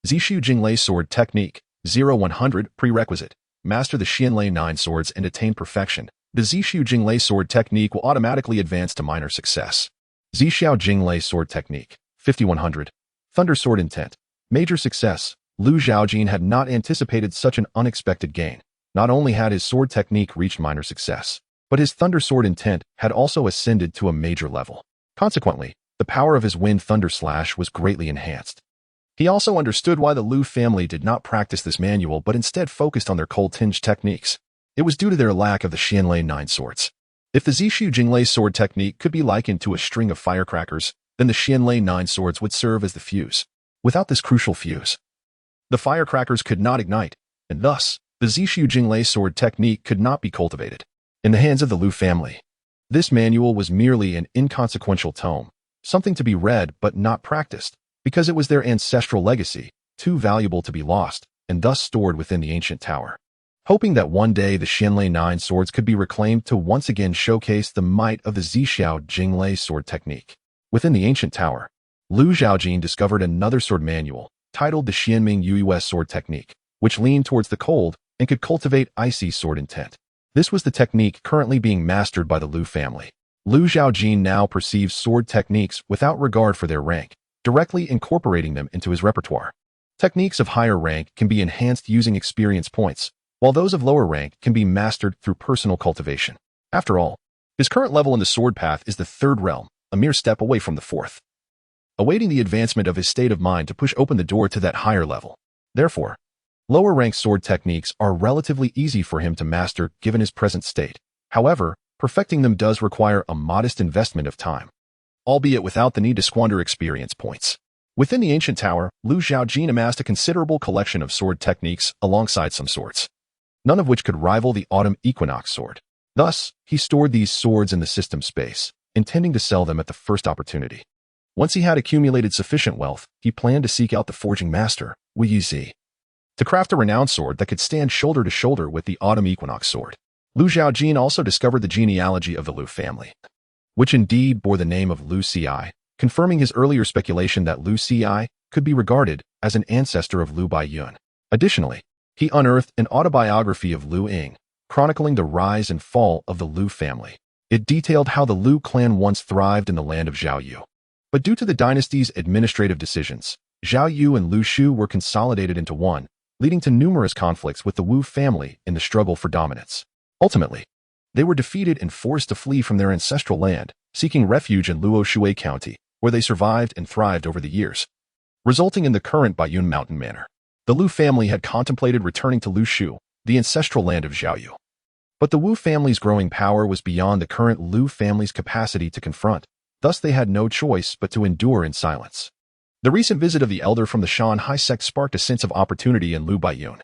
Zhixiao Jinglei Sword Technique 0100 Prerequisite: master the Xianlei 9 swords and attain perfection. The Zhixiao Jinglei Sword Technique will automatically advance to minor success. Zhixiao Jinglei Sword Technique 5100 Thunder Sword Intent: major success. Lu Zhaojin had not anticipated such an unexpected gain. Not only had his sword technique reached minor success, but his thunder sword intent had also ascended to a major level. Consequently, the power of his wind thunder slash was greatly enhanced. He also understood why the Lu family did not practice this manual but instead focused on their cold-tinged techniques. It was due to their lack of the Xianlei 9 swords. If the Zhixiao Jinglei sword technique could be likened to a string of firecrackers, then the Xianlei 9 swords would serve as the fuse. Without this crucial fuse, the firecrackers could not ignite, and thus, the Zhixiao Jinglei sword technique could not be cultivated. In the hands of the Lu family, this manual was merely an inconsequential tome, something to be read but not practiced, because it was their ancestral legacy, too valuable to be lost, and thus stored within the ancient tower. Hoping that one day the Xianlei 9 swords could be reclaimed to once again showcase the might of the Zhixiao Jinglei sword technique. Within the ancient tower, Lu Zhaojin discovered another sword manual, titled the Xianming Yueyue sword technique, which leaned towards the cold and could cultivate icy sword intent. This was the technique currently being mastered by the Lu family. Lu Zhaojin now perceives sword techniques without regard for their rank, directly incorporating them into his repertoire. Techniques of higher rank can be enhanced using experience points, while those of lower rank can be mastered through personal cultivation. After all, his current level in the sword path is the 3rd realm, a mere step away from the 4th, awaiting the advancement of his state of mind to push open the door to that higher level. Therefore, lower rank sword techniques are relatively easy for him to master given his present state. However, perfecting them does require a modest investment of time, albeit without the need to squander experience points. Within the ancient tower, Lu Zhaojin amassed a considerable collection of sword techniques alongside some swords, none of which could rival the autumn equinox sword. Thus, he stored these swords in the system space, intending to sell them at the first opportunity. Once he had accumulated sufficient wealth, he planned to seek out the forging master, Wu Yizi, to craft a renowned sword that could stand shoulder to shoulder with the autumn equinox sword. Lu Zhaojin also discovered the genealogy of the Lu family, which indeed bore the name of Lu Ci, confirming his earlier speculation that Lu Ci could be regarded as an ancestor of Lu Baiyun. Additionally, he unearthed an autobiography of Lu Ying, chronicling the rise and fall of the Lu family. It detailed how the Lu clan once thrived in the land of Zhaoyu. But due to the dynasty's administrative decisions, Zhaoyu and Lu Shu were consolidated into one, leading to numerous conflicts with the Wu family in the struggle for dominance. Ultimately, they were defeated and forced to flee from their ancestral land, seeking refuge in Luo Shui County, where they survived and thrived over the years, resulting in the current Baiyun Mountain Manor. The Lu family had contemplated returning to Lu Shu, the ancestral land of Zhaoyu. But the Wu family's growing power was beyond the current Lu family's capacity to confront, thus they had no choice but to endure in silence. The recent visit of the elder from the Shanhai sect sparked a sense of opportunity in Lu Baiyun,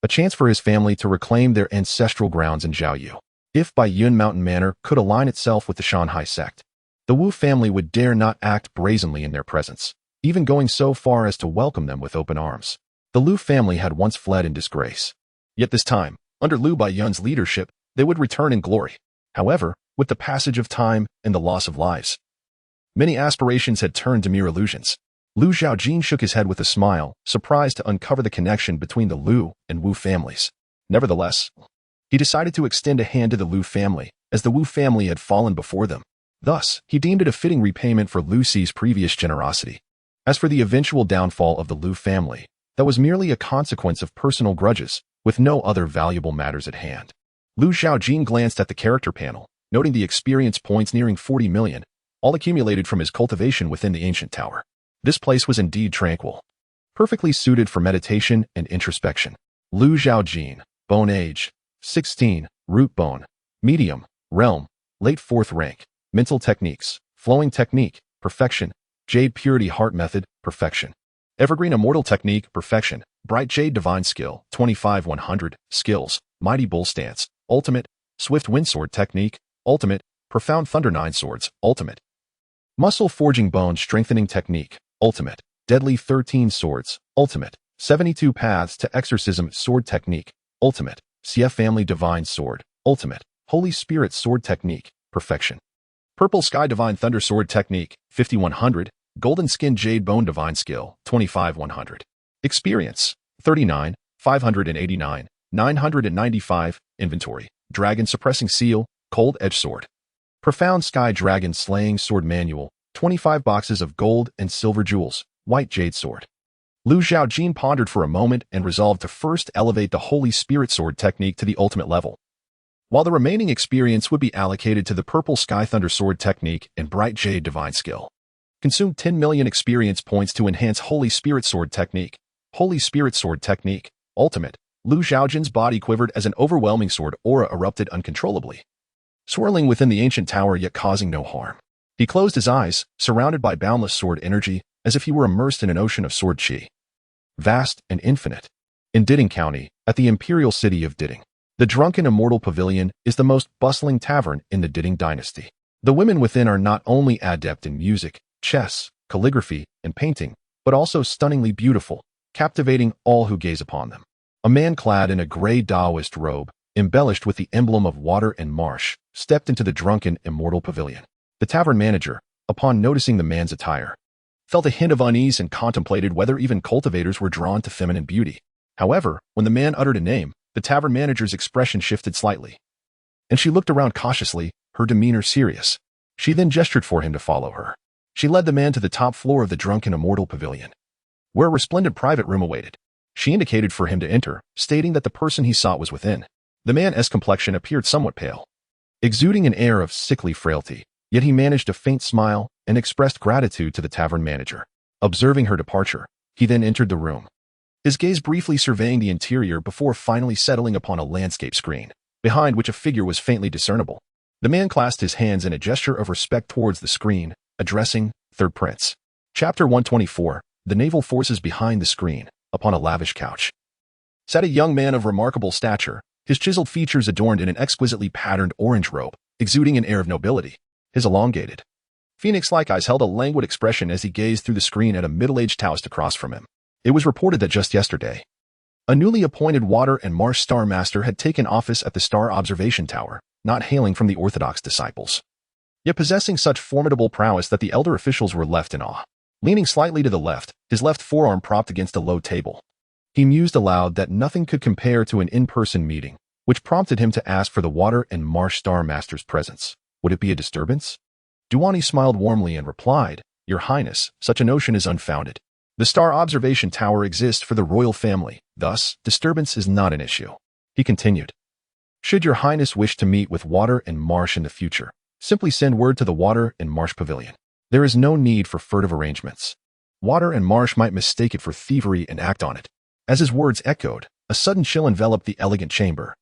a chance for his family to reclaim their ancestral grounds in Zhaoyu. If Baiyun Mountain Manor could align itself with the Shanhai sect, the Wu family would dare not act brazenly in their presence, even going so far as to welcome them with open arms. The Lu family had once fled in disgrace. Yet this time, under Lu Baiyun's leadership, they would return in glory. However, with the passage of time and the loss of lives, many aspirations had turned to mere illusions. Lu Zhaojin shook his head with a smile, surprised to uncover the connection between the Lu and Wu families. Nevertheless, he decided to extend a hand to the Lu family, as the Wu family had fallen before them. Thus, he deemed it a fitting repayment for Lu Ci's previous generosity. As for the eventual downfall of the Lu family, that was merely a consequence of personal grudges, with no other valuable matters at hand. Lu Zhaojin glanced at the character panel, noting the experience points nearing 40 million, all accumulated from his cultivation within the ancient tower. This place was indeed tranquil, perfectly suited for meditation and introspection. Lu Zhaojin, bone age, 16, root bone, medium, realm, late 4th rank, mental techniques, flowing technique, perfection, jade purity heart method, perfection. Evergreen immortal technique, perfection, bright jade divine skill, 25-100, skills, mighty bull stance, ultimate, swift windsword technique, ultimate, profound thunder 9 swords, ultimate. Muscle forging bone strengthening technique, ultimate, deadly 13 swords, ultimate, 72 paths to exorcism sword technique, ultimate, CF family divine sword, ultimate, Holy Spirit sword technique, perfection. Purple sky divine thunder sword technique, 5100, golden skin jade bone divine skill, 25-100. Experience, 39, 589, 995, inventory, dragon suppressing seal, cold edge sword. Profound sky dragon slaying sword manual, 25 boxes of gold and silver jewels, white jade sword. Lu Zhaojin pondered for a moment and resolved to first elevate the Holy Spirit sword technique to the ultimate level, while the remaining experience would be allocated to the purple sky thunder sword technique and bright jade divine skill. Consume 10 million experience points to enhance Holy Spirit sword technique. Holy Spirit sword technique, ultimate. Lu Zhaojin's body quivered as an overwhelming sword aura erupted uncontrollably, swirling within the ancient tower yet causing no harm. He closed his eyes, surrounded by boundless sword energy, as if he were immersed in an ocean of sword chi. Vast and infinite. In Diding County, at the imperial city of Diding, the Drunken Immortal Pavilion is the most bustling tavern in the Diding Dynasty. The women within are not only adept in music, chess, calligraphy, and painting, but also stunningly beautiful, captivating all who gaze upon them. A man clad in a gray Taoist robe, embellished with the emblem of water and marsh, stepped into the Drunken Immortal Pavilion. The tavern manager, upon noticing the man's attire, felt a hint of unease and contemplated whether even cultivators were drawn to feminine beauty. However, when the man uttered a name, the tavern manager's expression shifted slightly, and she looked around cautiously, her demeanor serious. She then gestured for him to follow her. She led the man to the top floor of the Drunken Immortal Pavilion, where a resplendent private room awaited. She indicated for him to enter, stating that the person he sought was within. The man's complexion appeared somewhat pale, exuding an air of sickly frailty, yet he managed a faint smile and expressed gratitude to the tavern manager. Observing her departure, he then entered the room, his gaze briefly surveying the interior before finally settling upon a landscape screen, behind which a figure was faintly discernible. The man clasped his hands in a gesture of respect towards the screen, addressing Third Prince. Chapter 124, The Naval Forces behind the screen, upon a lavish couch, sat a young man of remarkable stature, his chiseled features adorned in an exquisitely patterned orange robe, exuding an air of nobility. His elongated, phoenix-like eyes held a languid expression as he gazed through the screen at a middle-aged Taoist across from him. It was reported that just yesterday, a newly appointed Water and Marsh Star Master had taken office at the Star Observation Tower, not hailing from the Orthodox disciples, yet possessing such formidable prowess that the elder officials were left in awe. Leaning slightly to the left, his left forearm propped against a low table, he mused aloud that nothing could compare to an in-person meeting, which prompted him to ask for the Water and Marsh Star Master's presence. Would it be a disturbance? Duani smiled warmly and replied, Your Highness, such a notion is unfounded. The Star Observation Tower exists for the royal family, thus, disturbance is not an issue. He continued, Should Your Highness wish to meet with Water and Marsh in the future, simply send word to the Water and Marsh Pavilion. There is no need for furtive arrangements. Water and Marsh might mistake it for thievery and act on it. As his words echoed, a sudden chill enveloped the elegant chamber,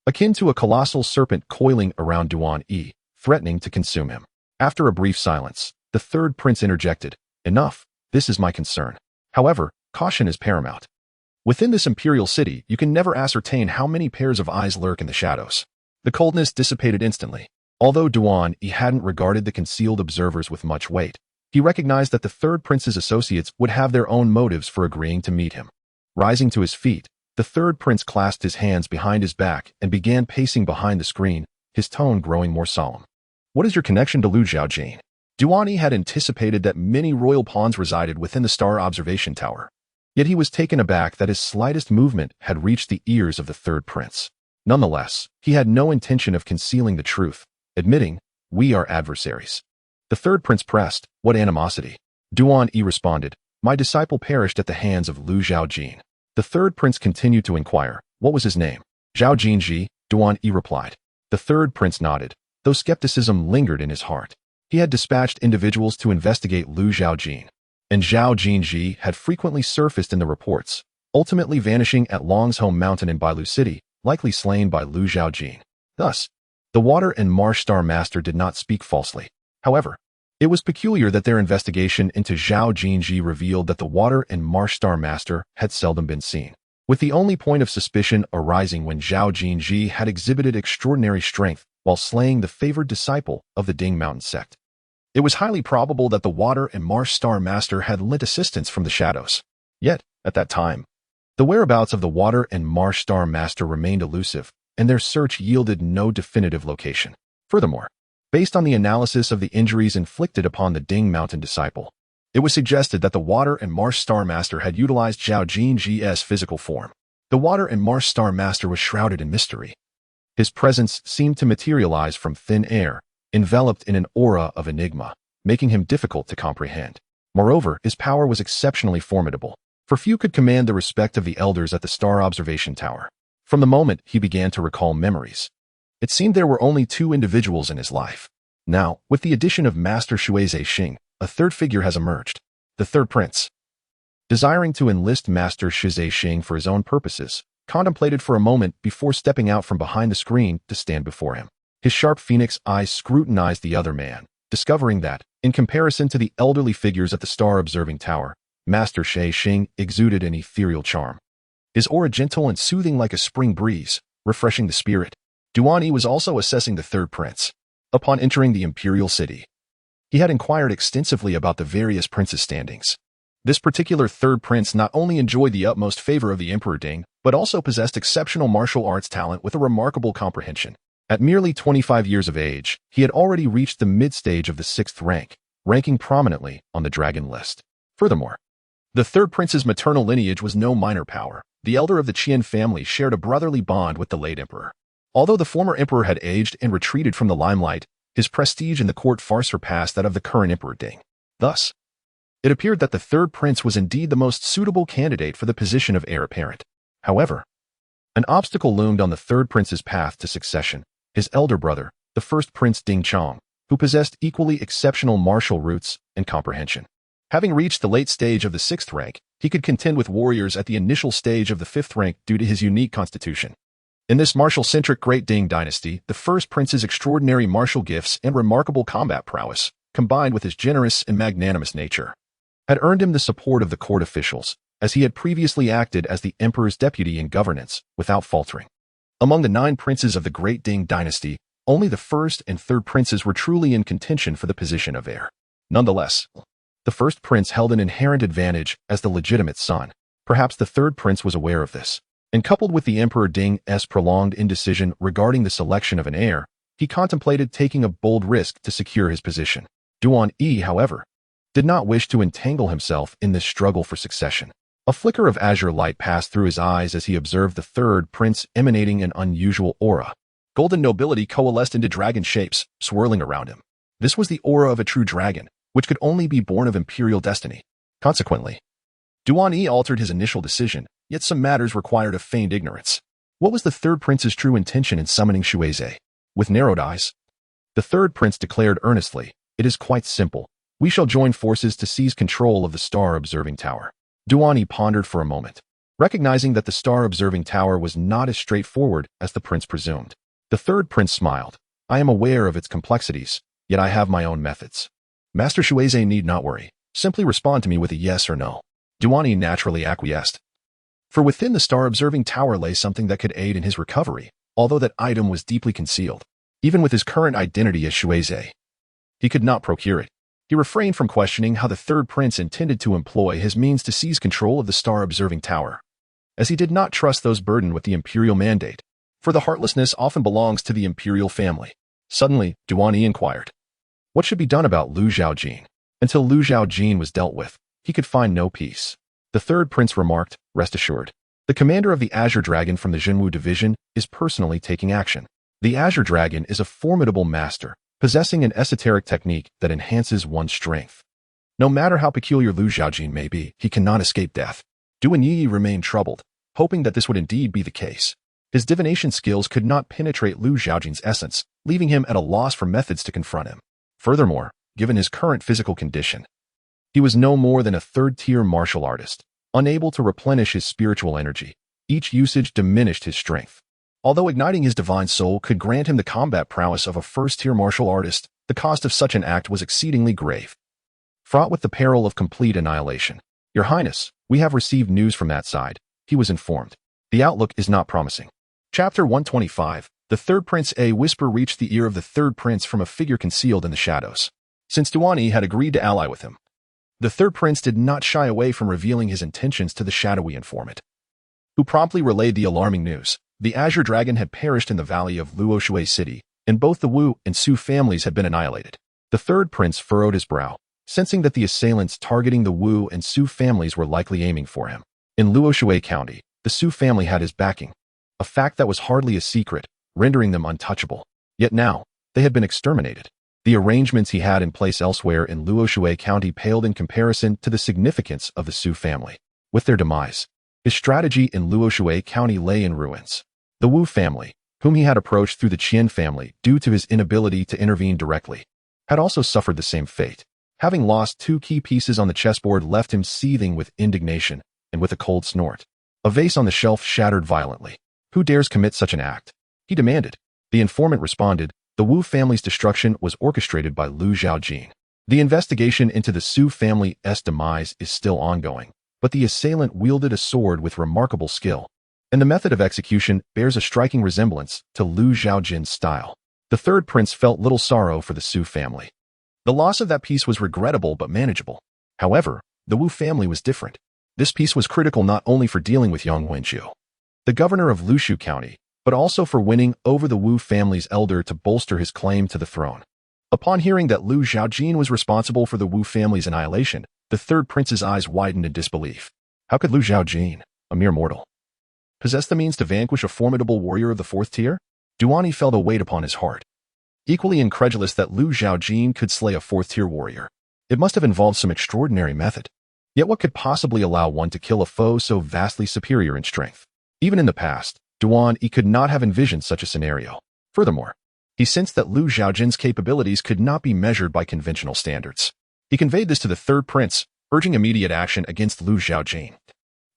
akin to a colossal serpent coiling around Duan-E, threatening to consume him. After a brief silence, the third prince interjected, Enough, this is my concern. However, caution is paramount. Within this imperial city, you can never ascertain how many pairs of eyes lurk in the shadows. The coldness dissipated instantly. Although Duan-E hadn't regarded the concealed observers with much weight, he recognized that the third prince's associates would have their own motives for agreeing to meet him. Rising to his feet, the third prince clasped his hands behind his back and began pacing behind the screen, his tone growing more solemn. What is your connection to Lu Zhaojin? Duan-E had anticipated that many royal pawns resided within the Star Observation Tower, yet he was taken aback that his slightest movement had reached the ears of the third prince. Nonetheless, he had no intention of concealing the truth, admitting, We are adversaries. The third prince pressed, What animosity? Duan-E responded, My disciple perished at the hands of Lu Zhaojin. The third prince continued to inquire, what was his name? Zhaojin Ji, Duan-yi replied. The third prince nodded, though skepticism lingered in his heart. He had dispatched individuals to investigate Lu Zhaojin, and Zhaojin Ji had frequently surfaced in the reports, ultimately vanishing at Long's home mountain in Bailu City, likely slain by Lu Zhaojin. Thus, the Water and Marsh Star Master did not speak falsely. However, it was peculiar that their investigation into Zhaojin Ji revealed that the Water and Marsh Star Master had seldom been seen, with the only point of suspicion arising when Zhaojin Ji had exhibited extraordinary strength while slaying the favored disciple of the Ding Mountain sect. It was highly probable that the Water and Marsh Star Master had lent assistance from the shadows. Yet, at that time, the whereabouts of the Water and Marsh Star Master remained elusive, and their search yielded no definitive location. Furthermore, based on the analysis of the injuries inflicted upon the Ding Mountain disciple, it was suggested that the Water and Marsh Star Master had utilized Zhaojin Ji's physical form. The Water and Marsh Star Master was shrouded in mystery. His presence seemed to materialize from thin air, enveloped in an aura of enigma, making him difficult to comprehend. Moreover, his power was exceptionally formidable, for few could command the respect of the elders at the Star Observation Tower. From the moment he began to recall memories, it seemed there were only two individuals in his life. Now, with the addition of Master Shuizhe Xing, a third figure has emerged, the third prince. Desiring to enlist Master Shuizhe Xing for his own purposes, contemplated for a moment before stepping out from behind the screen to stand before him. His sharp phoenix eyes scrutinized the other man, discovering that, in comparison to the elderly figures at the Star Observing Tower, Master Shuizhe Xing exuded an ethereal charm. His aura gentle and soothing like a spring breeze, refreshing the spirit. Duan-yi was also assessing the third prince. Upon entering the imperial city, he had inquired extensively about the various princes' standings. This particular third prince not only enjoyed the utmost favor of the Emperor Ding, but also possessed exceptional martial arts talent with a remarkable comprehension. At merely 25 years of age, he had already reached the mid-stage of the 6th rank, ranking prominently on the dragon list. Furthermore, the third prince's maternal lineage was no minor power. The elder of the Qishan family shared a brotherly bond with the late emperor. Although the former emperor had aged and retreated from the limelight, his prestige in the court far surpassed that of the current Emperor Ding. Thus, it appeared that the third prince was indeed the most suitable candidate for the position of heir apparent. However, an obstacle loomed on the third prince's path to succession. His elder brother, the first Prince Ding Chong, who possessed equally exceptional martial roots and comprehension. Having reached the late stage of the 6th rank, he could contend with warriors at the initial stage of the 5th rank due to his unique constitution. In this martial-centric Great Ding Dynasty, the first prince's extraordinary martial gifts and remarkable combat prowess, combined with his generous and magnanimous nature, had earned him the support of the court officials, as he had previously acted as the emperor's deputy in governance without faltering. Among the 9 princes of the Great Ding Dynasty, only the first and third princes were truly in contention for the position of heir. Nonetheless, the first prince held an inherent advantage as the legitimate son. Perhaps the third prince was aware of this, and coupled with the Emperor Ding's prolonged indecision regarding the selection of an heir, he contemplated taking a bold risk to secure his position. Duan-yi, however, did not wish to entangle himself in this struggle for succession. A flicker of azure light passed through his eyes as he observed the third prince emanating an unusual aura. Golden nobility coalesced into dragon shapes, swirling around him. This was the aura of a true dragon, which could only be born of imperial destiny. Consequently, Duan-yi altered his initial decision, yet some matters required a feigned ignorance. What was the third prince's true intention in summoning Shuizhe? With narrowed eyes, the third prince declared earnestly, "It is quite simple. We shall join forces to seize control of the Star Observing Tower." Duan-yi pondered for a moment, recognizing that the Star Observing Tower was not as straightforward as the prince presumed. The third prince smiled. "I am aware of its complexities, yet I have my own methods. Master Shuizhe need not worry. Simply respond to me with a yes or no." Duan-yi naturally acquiesced. For within the Star Observing Tower lay something that could aid in his recovery, although that item was deeply concealed. Even with his current identity as Shuizhe, he could not procure it. He refrained from questioning how the third prince intended to employ his means to seize control of the Star Observing Tower, as he did not trust those burdened with the imperial mandate, for the heartlessness often belongs to the imperial family. Suddenly, Duan-yi inquired, what should be done about Lu Zhaojin? Until Lu Zhaojin was dealt with, he could find no peace. The third prince remarked, "Rest assured, the commander of the Azure Dragon from the Zhenwu division is personally taking action. The Azure Dragon is a formidable master, possessing an esoteric technique that enhances one's strength. No matter how peculiar Lu Zhaojin may be, he cannot escape death. Duan Yi remained troubled, hoping that this would indeed be the case. His divination skills could not penetrate Lu Zhaojin's essence, leaving him at a loss for methods to confront him. Furthermore, given his current physical condition, he was no more than a third-tier martial artist, unable to replenish his spiritual energy. Each usage diminished his strength. Although igniting his divine soul could grant him the combat prowess of a first-tier martial artist, the cost of such an act was exceedingly grave, fraught with the peril of complete annihilation. Your Highness, we have received news from that side, he was informed. The outlook is not promising. Chapter 125. The Third Prince. A whisper reached the ear of the Third Prince from a figure concealed in the shadows. Since Duan Yi had agreed to ally with him, the Third Prince did not shy away from revealing his intentions to the shadowy informant, who promptly relayed the alarming news. The Azure Dragon had perished in the valley of Luoshui City, and both the Wu and Su families had been annihilated. The Third Prince furrowed his brow, sensing that the assailants targeting the Wu and Su families were likely aiming for him. In Luoshui County, the Su family had his backing, a fact that was hardly a secret, rendering them untouchable. Yet now, they had been exterminated. The arrangements he had in place elsewhere in Luoshui County paled in comparison to the significance of the Su family. With their demise, his strategy in Luoshui County lay in ruins. The Wu family, whom he had approached through the Qian family due to his inability to intervene directly, had also suffered the same fate. Having lost two key pieces on the chessboard left him seething with indignation and with a cold snort. A vase on the shelf shattered violently. Who dares commit such an act? He demanded. The informant responded. The Wu family's destruction was orchestrated by Lu Zhaojin. The investigation into the Su family's demise is still ongoing, but the assailant wielded a sword with remarkable skill, and the method of execution bears a striking resemblance to Lu Zhaojin's style. The Third Prince felt little sorrow for the Su family. The loss of that piece was regrettable but manageable. However, the Wu family was different. This piece was critical not only for dealing with Yang Wenqiu, the governor of Lushu County, but also for winning over the Wu family's elder to bolster his claim to the throne. Upon hearing that Lu Zhaojin was responsible for the Wu family's annihilation, the Third Prince's eyes widened in disbelief. How could Lu Zhaojin, a mere mortal, possess the means to vanquish a formidable warrior of the fourth tier? Duan Yi felt a weight upon his heart. Equally incredulous that Lu Zhaojin could slay a fourth-tier warrior, it must have involved some extraordinary method. Yet what could possibly allow one to kill a foe so vastly superior in strength? Even in the past, Duan Yi could not have envisioned such a scenario. Furthermore, he sensed that Lu Zhaojin's capabilities could not be measured by conventional standards. He conveyed this to the Third Prince, urging immediate action against Lu Zhaojin,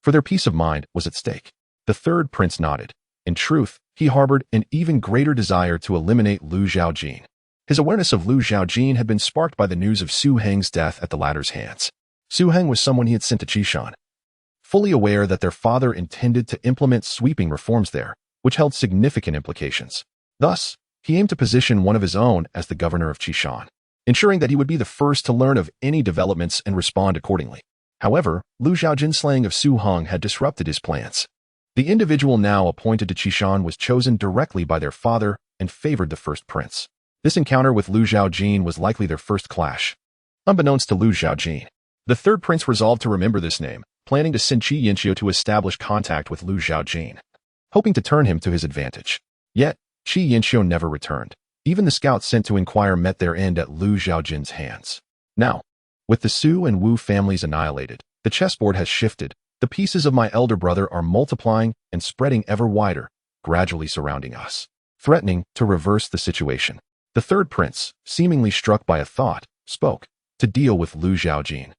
for their peace of mind was at stake. The Third Prince nodded. In truth, he harbored an even greater desire to eliminate Lu Zhaojin. His awareness of Lu Zhaojin had been sparked by the news of Su Heng's death at the latter's hands. Su Heng was someone he had sent to Qishan, fully aware that their father intended to implement sweeping reforms there, which held significant implications. Thus, he aimed to position one of his own as the governor of Qishan, ensuring that he would be the first to learn of any developments and respond accordingly. However, Lu Zhaojin's slaying of Su Heng had disrupted his plans. The individual now appointed to Qishan was chosen directly by their father and favored the First Prince. This encounter with Lu Zhaojin was likely their first clash. Unbeknownst to Lu Zhaojin, the Third Prince resolved to remember this name, planning to send Qi Yanqiu to establish contact with Lu Zhaojin, hoping to turn him to his advantage. Yet, Qi Yanqiu never returned. Even the scouts sent to inquire met their end at Lu Zhaojin's hands. Now, with the Su and Wu families annihilated, the chessboard has shifted. The pieces of my elder brother are multiplying and spreading ever wider, gradually surrounding us, threatening to reverse the situation. The Third Prince, seemingly struck by a thought, spoke. To deal with Lu Zhaojin,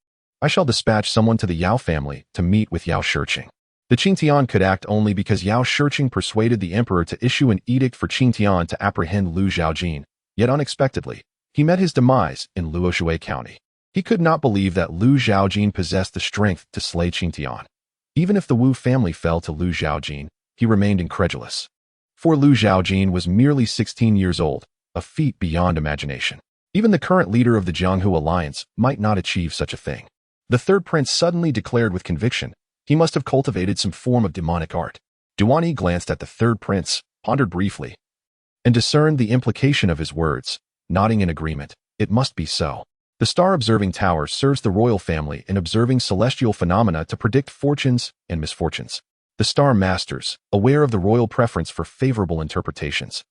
I shall dispatch someone to the Yao family to meet with Yao Shiqing. The Qingtian could act only because Yao Shiqing persuaded the emperor to issue an edict for Qingtian to apprehend Lu Zhaojin, yet unexpectedly, he met his demise in Luoshui County. He could not believe that Lu Zhaojin possessed the strength to slay Qingtian. Even if the Wu family fell to Lu Zhaojin, he remained incredulous. For Lu Zhaojin was merely 16 years old, a feat beyond imagination. Even the current leader of the Jianghu alliance might not achieve such a thing. The Third Prince suddenly declared with conviction, he must have cultivated some form of demonic art. Duan Yi glanced at the Third Prince, pondered briefly, and discerned the implication of his words, nodding in agreement. It must be so. The star-observing tower serves the royal family in observing celestial phenomena to predict fortunes and misfortunes. The star masters, aware of the royal preference for favorable interpretations,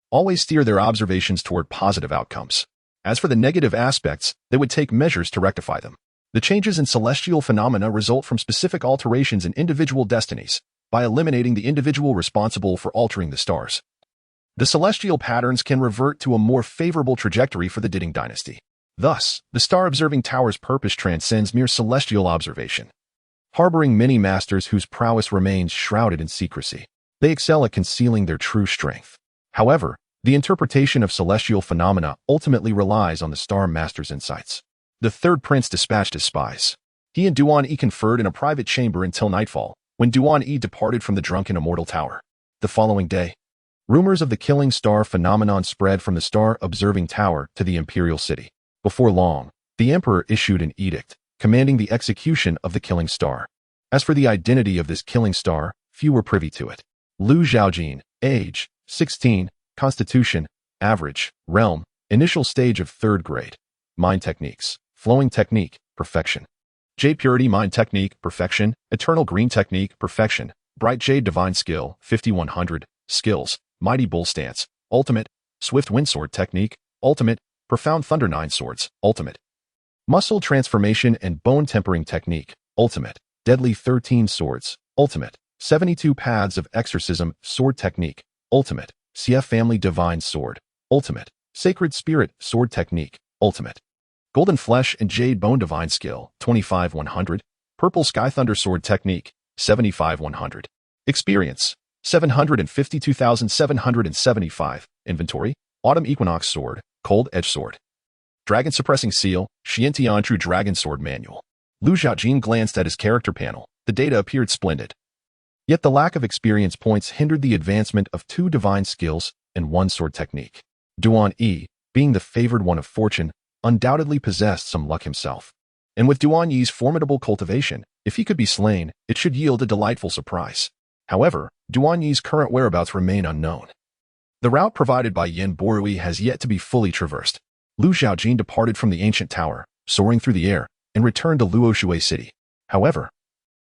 always steer their observations toward positive outcomes. As for the negative aspects, they would take measures to rectify them. The changes in celestial phenomena result from specific alterations in individual destinies, by eliminating the individual responsible for altering the stars. The celestial patterns can revert to a more favorable trajectory for the Ding Dynasty. Thus, the star-observing tower's purpose transcends mere celestial observation. Harboring many masters whose prowess remains shrouded in secrecy, they excel at concealing their true strength. However, the interpretation of celestial phenomena ultimately relies on the Star Master's insights. The third prince dispatched his spies. He and Duan-Yi conferred in a private chamber until nightfall, when Duan-Yi departed from the drunken immortal tower. The following day, rumors of the killing star phenomenon spread from the star-observing tower to the imperial city. Before long, the emperor issued an edict, commanding the execution of the killing star. As for the identity of this killing star, few were privy to it. Zhaojin, age, 16, constitution, average, realm, initial stage of 3rd grade. Mind techniques, flowing technique, perfection. Jade purity mind technique, perfection. Eternal green technique, perfection. Bright jade divine skill, 5100, skills, mighty bull stance, ultimate. Swift wind sword technique, ultimate. Profound thunder 9 swords, ultimate. Muscle transformation and bone tempering technique, ultimate. Deadly 13 swords, ultimate. 72 paths of exorcism, sword technique, ultimate. CF family divine sword, ultimate. Sacred spirit, sword technique, ultimate. Golden flesh and jade bone divine skill, 25-100. Purple sky thunder sword technique, 75-100. Experience, 752,775. Inventory, autumn equinox sword, cold edge sword. Dragon suppressing seal, Xiantian true dragon sword manual. Zhaojin glanced at his character panel. The data appeared splendid. Yet the lack of experience points hindered the advancement of 2 divine skills and 1 sword technique. Duan-Yi, being the favored one of fortune, undoubtedly possessed some luck himself. And with Duan-Yi's formidable cultivation, if he could be slain, it should yield a delightful surprise. However, Duan-Yi's current whereabouts remain unknown. The route provided by Yin Borui has yet to be fully traversed. Zhaojin departed from the ancient tower, soaring through the air, and returned to Luoshui City. However,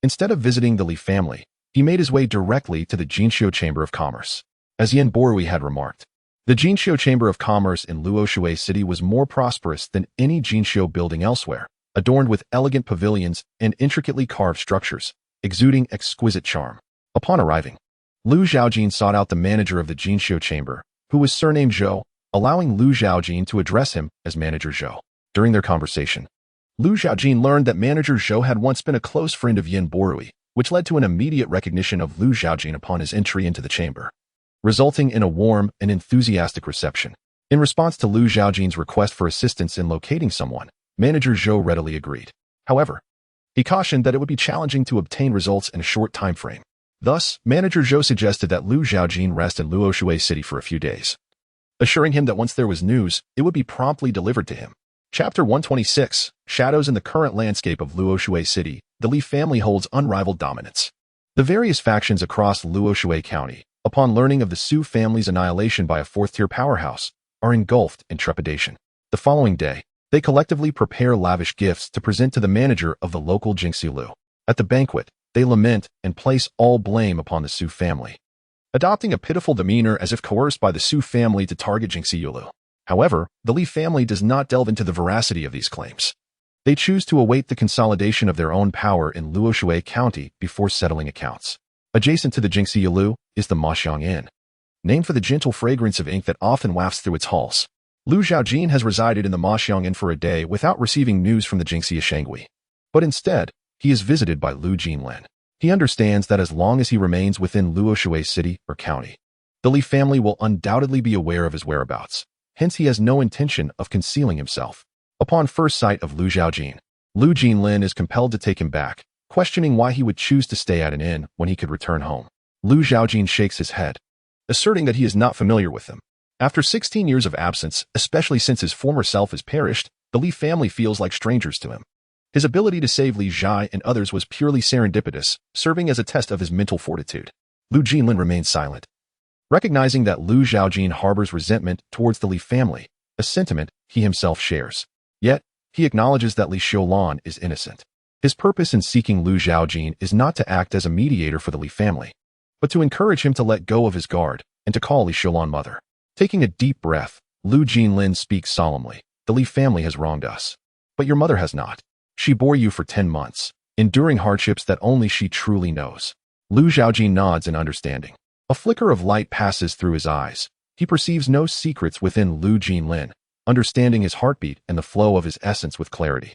instead of visiting the Li family, he made his way directly to the Jinxiu Chamber of Commerce. As Yin Borui had remarked, the Jinxiu Chamber of Commerce in Luoshui City was more prosperous than any Jinxiu building elsewhere, adorned with elegant pavilions and intricately carved structures, exuding exquisite charm. Upon arriving, Zhaojin sought out the manager of the Jinxiu Chamber, who was surnamed Zhou, allowing Zhaojin to address him as Manager Zhou. During their conversation, Zhaojin learned that Manager Zhou had once been a close friend of Yin Borui, which led to an immediate recognition of Zhaojin upon his entry into the chamber, resulting in a warm and enthusiastic reception. In response to Zhaojin's request for assistance in locating someone, Manager Zhou readily agreed. However, he cautioned that it would be challenging to obtain results in a short time frame. Thus, Manager Zhou suggested that Zhaojin rest in Luoshui City for a few days, assuring him that once there was news, it would be promptly delivered to him. Chapter 126, Shadows in the current landscape of Luoshui City. The Li family holds unrivaled dominance. The various factions across Luoshui County, upon learning of the Su family's annihilation by a 4th-tier powerhouse, are engulfed in trepidation. The following day, they collectively prepare lavish gifts to present to the manager of the local Jinxiu. At the banquet, they lament and place all blame upon the Su family, adopting a pitiful demeanor as if coerced by the Su family to target Jinxiu. However, the Li family does not delve into the veracity of these claims. They choose to await the consolidation of their own power in Luoshui County before settling accounts. Adjacent to the Jinxiu is the Maxiang Inn, named for the gentle fragrance of ink that often wafts through its halls. Zhaojin has resided in the Maxiang Inn for a day without receiving news from the Jinxia Shangui. But instead, he is visited by Lu Jinlin. He understands that as long as he remains within Luoshui City or county, the Li family will undoubtedly be aware of his whereabouts. Hence, he has no intention of concealing himself. Upon first sight of Zhaojin, Lu Jinlin is compelled to take him back, questioning why he would choose to stay at an inn when he could return home. Zhaojin shakes his head, asserting that he is not familiar with them. After 16 years of absence, especially since his former self has perished, the Li family feels like strangers to him. His ability to save Li Zhai and others was purely serendipitous, serving as a test of his mental fortitude. Lu Jinlin remains silent, recognizing that Zhaojin harbors resentment towards the Li family, a sentiment he himself shares. Yet, he acknowledges that Li Xiulan is innocent. His purpose in seeking Zhaojin is not to act as a mediator for the Li family, but to encourage him to let go of his guard and to call Li Xiulan mother. Taking a deep breath, Lu Jinlin speaks solemnly. The Li family has wronged us. But your mother has not. She bore you for 10 months, enduring hardships that only she truly knows. Lu Zhaojin nods in understanding. A flicker of light passes through his eyes. He perceives no secrets within Lu Jinlin, understanding his heartbeat and the flow of his essence with clarity.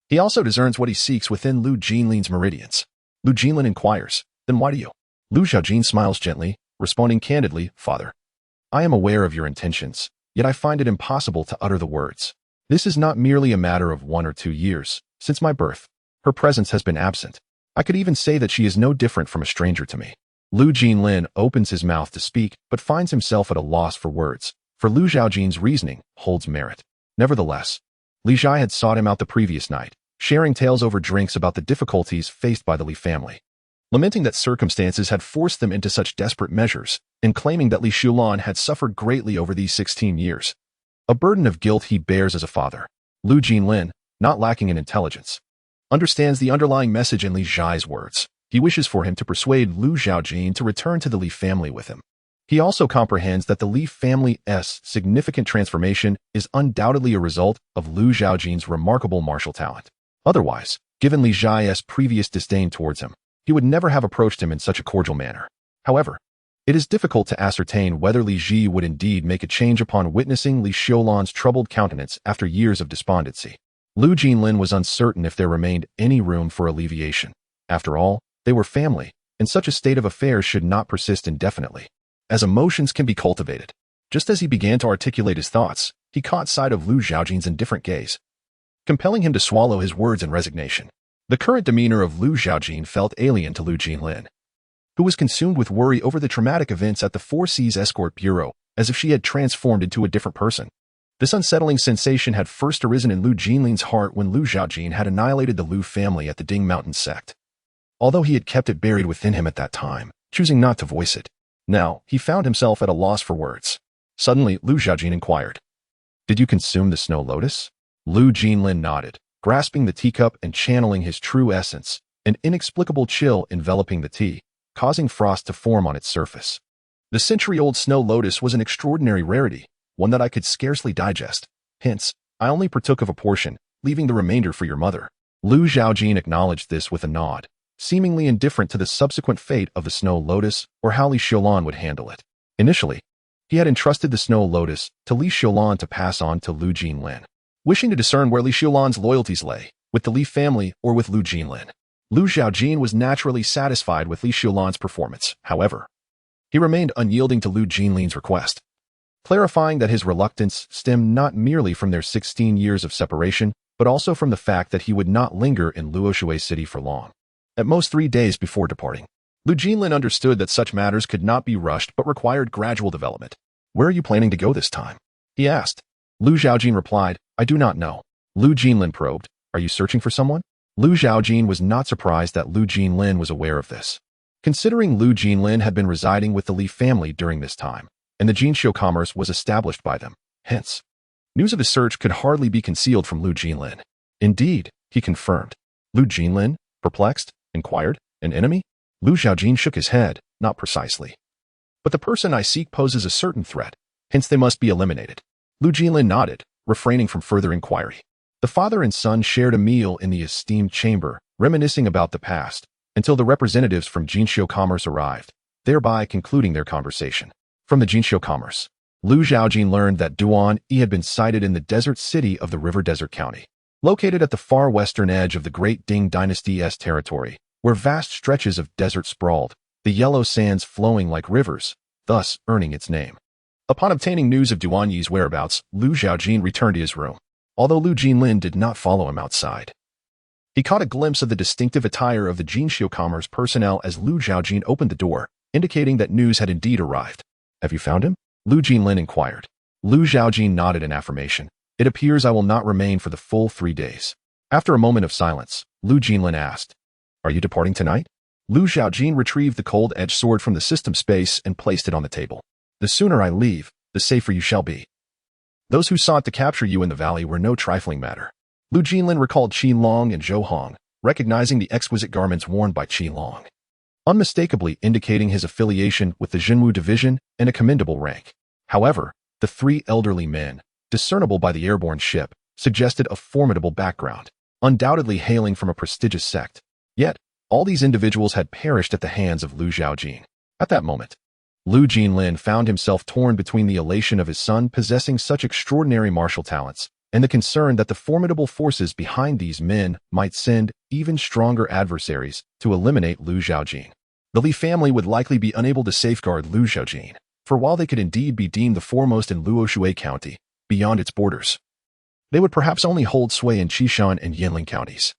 He also discerns what he seeks within Lu Jinlin's meridians. Lu Jinlin inquires, "Then why do you?" Lu Zhaojin smiles gently, responding candidly, "Father, I am aware of your intentions, yet I find it impossible to utter the words. This is not merely a matter of 1 or 2 years. Since my birth, her presence has been absent. I could even say that she is no different from a stranger to me." Lu Jinlin opens his mouth to speak, but finds himself at a loss for words, for Lu Zhaojin's reasoning holds merit. Nevertheless, Li Zhai had sought him out the previous night, sharing tales over drinks about the difficulties faced by the Li family, lamenting that circumstances had forced them into such desperate measures, and claiming that Li Shulan had suffered greatly over these 16 years. A burden of guilt he bears as a father. Lu Jinlin, not lacking in intelligence, understands the underlying message in Li Zhai's words. He wishes for him to persuade Lu Zhaojin to return to the Li family with him. He also comprehends that the Li family's significant transformation is undoubtedly a result of Lu Zhaojin's remarkable martial talent. Otherwise, given Li Zhai's previous disdain towards him, he would never have approached him in such a cordial manner. However, it is difficult to ascertain whether Li Zhi would indeed make a change upon witnessing Li Shulan's troubled countenance after years of despondency. Lu Jinlin was uncertain if there remained any room for alleviation. After all, they were family, and such a state of affairs should not persist indefinitely, as emotions can be cultivated. Just as he began to articulate his thoughts, he caught sight of Lu Zhaojin's indifferent gaze, compelling him to swallow his words in resignation. The current demeanor of Lu Zhaojin felt alien to Lu Jinlin, who was consumed with worry over the traumatic events at the Four Seas Escort Bureau, as if she had transformed into a different person. This unsettling sensation had first arisen in Lu Jinlin's heart when Lu Zhaojin had annihilated the Lu family at the Ding Mountain sect. Although he had kept it buried within him at that time, choosing not to voice it, now he found himself at a loss for words. Suddenly, Lu Zhaojin inquired, "Did you consume the snow lotus?" Lu Jinlin nodded, grasping the teacup and channeling his true essence, an inexplicable chill enveloping the tea, causing frost to form on its surface. "The century-old snow lotus was an extraordinary rarity, one that I could scarcely digest. Hence, I only partook of a portion, leaving the remainder for your mother." Lu Zhaojin acknowledged this with a nod, seemingly indifferent to the subsequent fate of the snow lotus or how Li Shulan would handle it. Initially, he had entrusted the snow lotus to Li Shulan to pass on to Lu Jinlin, wishing to discern where Li Shulan's loyalties lay, with the Li family or with Lu Jinlin. Lu Zhaojin was naturally satisfied with Li Shulan's performance. However, he remained unyielding to Lu Jinlin's request, clarifying that his reluctance stemmed not merely from their 16 years of separation, but also from the fact that he would not linger in Luoshui City for long. At most 3 days before departing, Lu Jinlin understood that such matters could not be rushed but required gradual development. "Where are you planning to go this time?" he asked. Lu Zhaojin replied, "I do not know." Lu Jinlin probed, "Are you searching for someone?" Lu Zhaojin was not surprised that Lu Jinlin was aware of this, considering Lu Jinlin had been residing with the Li family during this time, and the Jinxiu commerce was established by them. Hence, news of his search could hardly be concealed from Lu Jinlin. "Indeed," he confirmed. Lu Jinlin, perplexed, inquired, "An enemy?" Lu Zhaojin shook his head, "Not precisely. But the person I seek poses a certain threat, hence they must be eliminated." Lu Jinlin nodded, refraining from further inquiry. The father and son shared a meal in the esteemed chamber, reminiscing about the past, until the representatives from Jinxiu Commerce arrived, thereby concluding their conversation. From the Jinxiu Commerce, Lu Zhaojin learned that Duan Yi had been sighted in the desert city of the River Desert County, located at the far western edge of the Great Ding Dynasty's territory, where vast stretches of desert sprawled, the yellow sands flowing like rivers, thus earning its name. Upon obtaining news of Duan Yi's whereabouts, Lu Zhaojin returned to his room, although Lu Jinlin did not follow him outside. He caught a glimpse of the distinctive attire of the Jinxiu Commerce personnel as Lu Zhaojin opened the door, indicating that news had indeed arrived. "Have you found him?" Lu Jinlin inquired. Lu Zhaojin nodded in affirmation. "It appears I will not remain for the full 3 days." After a moment of silence, Lu Jinlin asked, "Are you departing tonight?" Lu Zhaojin retrieved the cold-edged sword from the system space and placed it on the table. "The sooner I leave, the safer you shall be. Those who sought to capture you in the valley were no trifling matter." Lu Jinlin recalled Qi Long and Zhou Hong, recognizing the exquisite garments worn by Qi Long, unmistakably indicating his affiliation with the Jinwu division and a commendable rank. However, the 3 elderly men, discernible by the airborne ship, suggested a formidable background, undoubtedly hailing from a prestigious sect. Yet, all these individuals had perished at the hands of Lu Zhaojin. At that moment, Lu Jinlin found himself torn between the elation of his son possessing such extraordinary martial talents and the concern that the formidable forces behind these men might send even stronger adversaries to eliminate Lu Zhaojin. The Li family would likely be unable to safeguard Lu Zhaojin, for while they could indeed be deemed the foremost in Luoshui County, beyond its borders, they would perhaps only hold sway in Qishan and Yinling counties.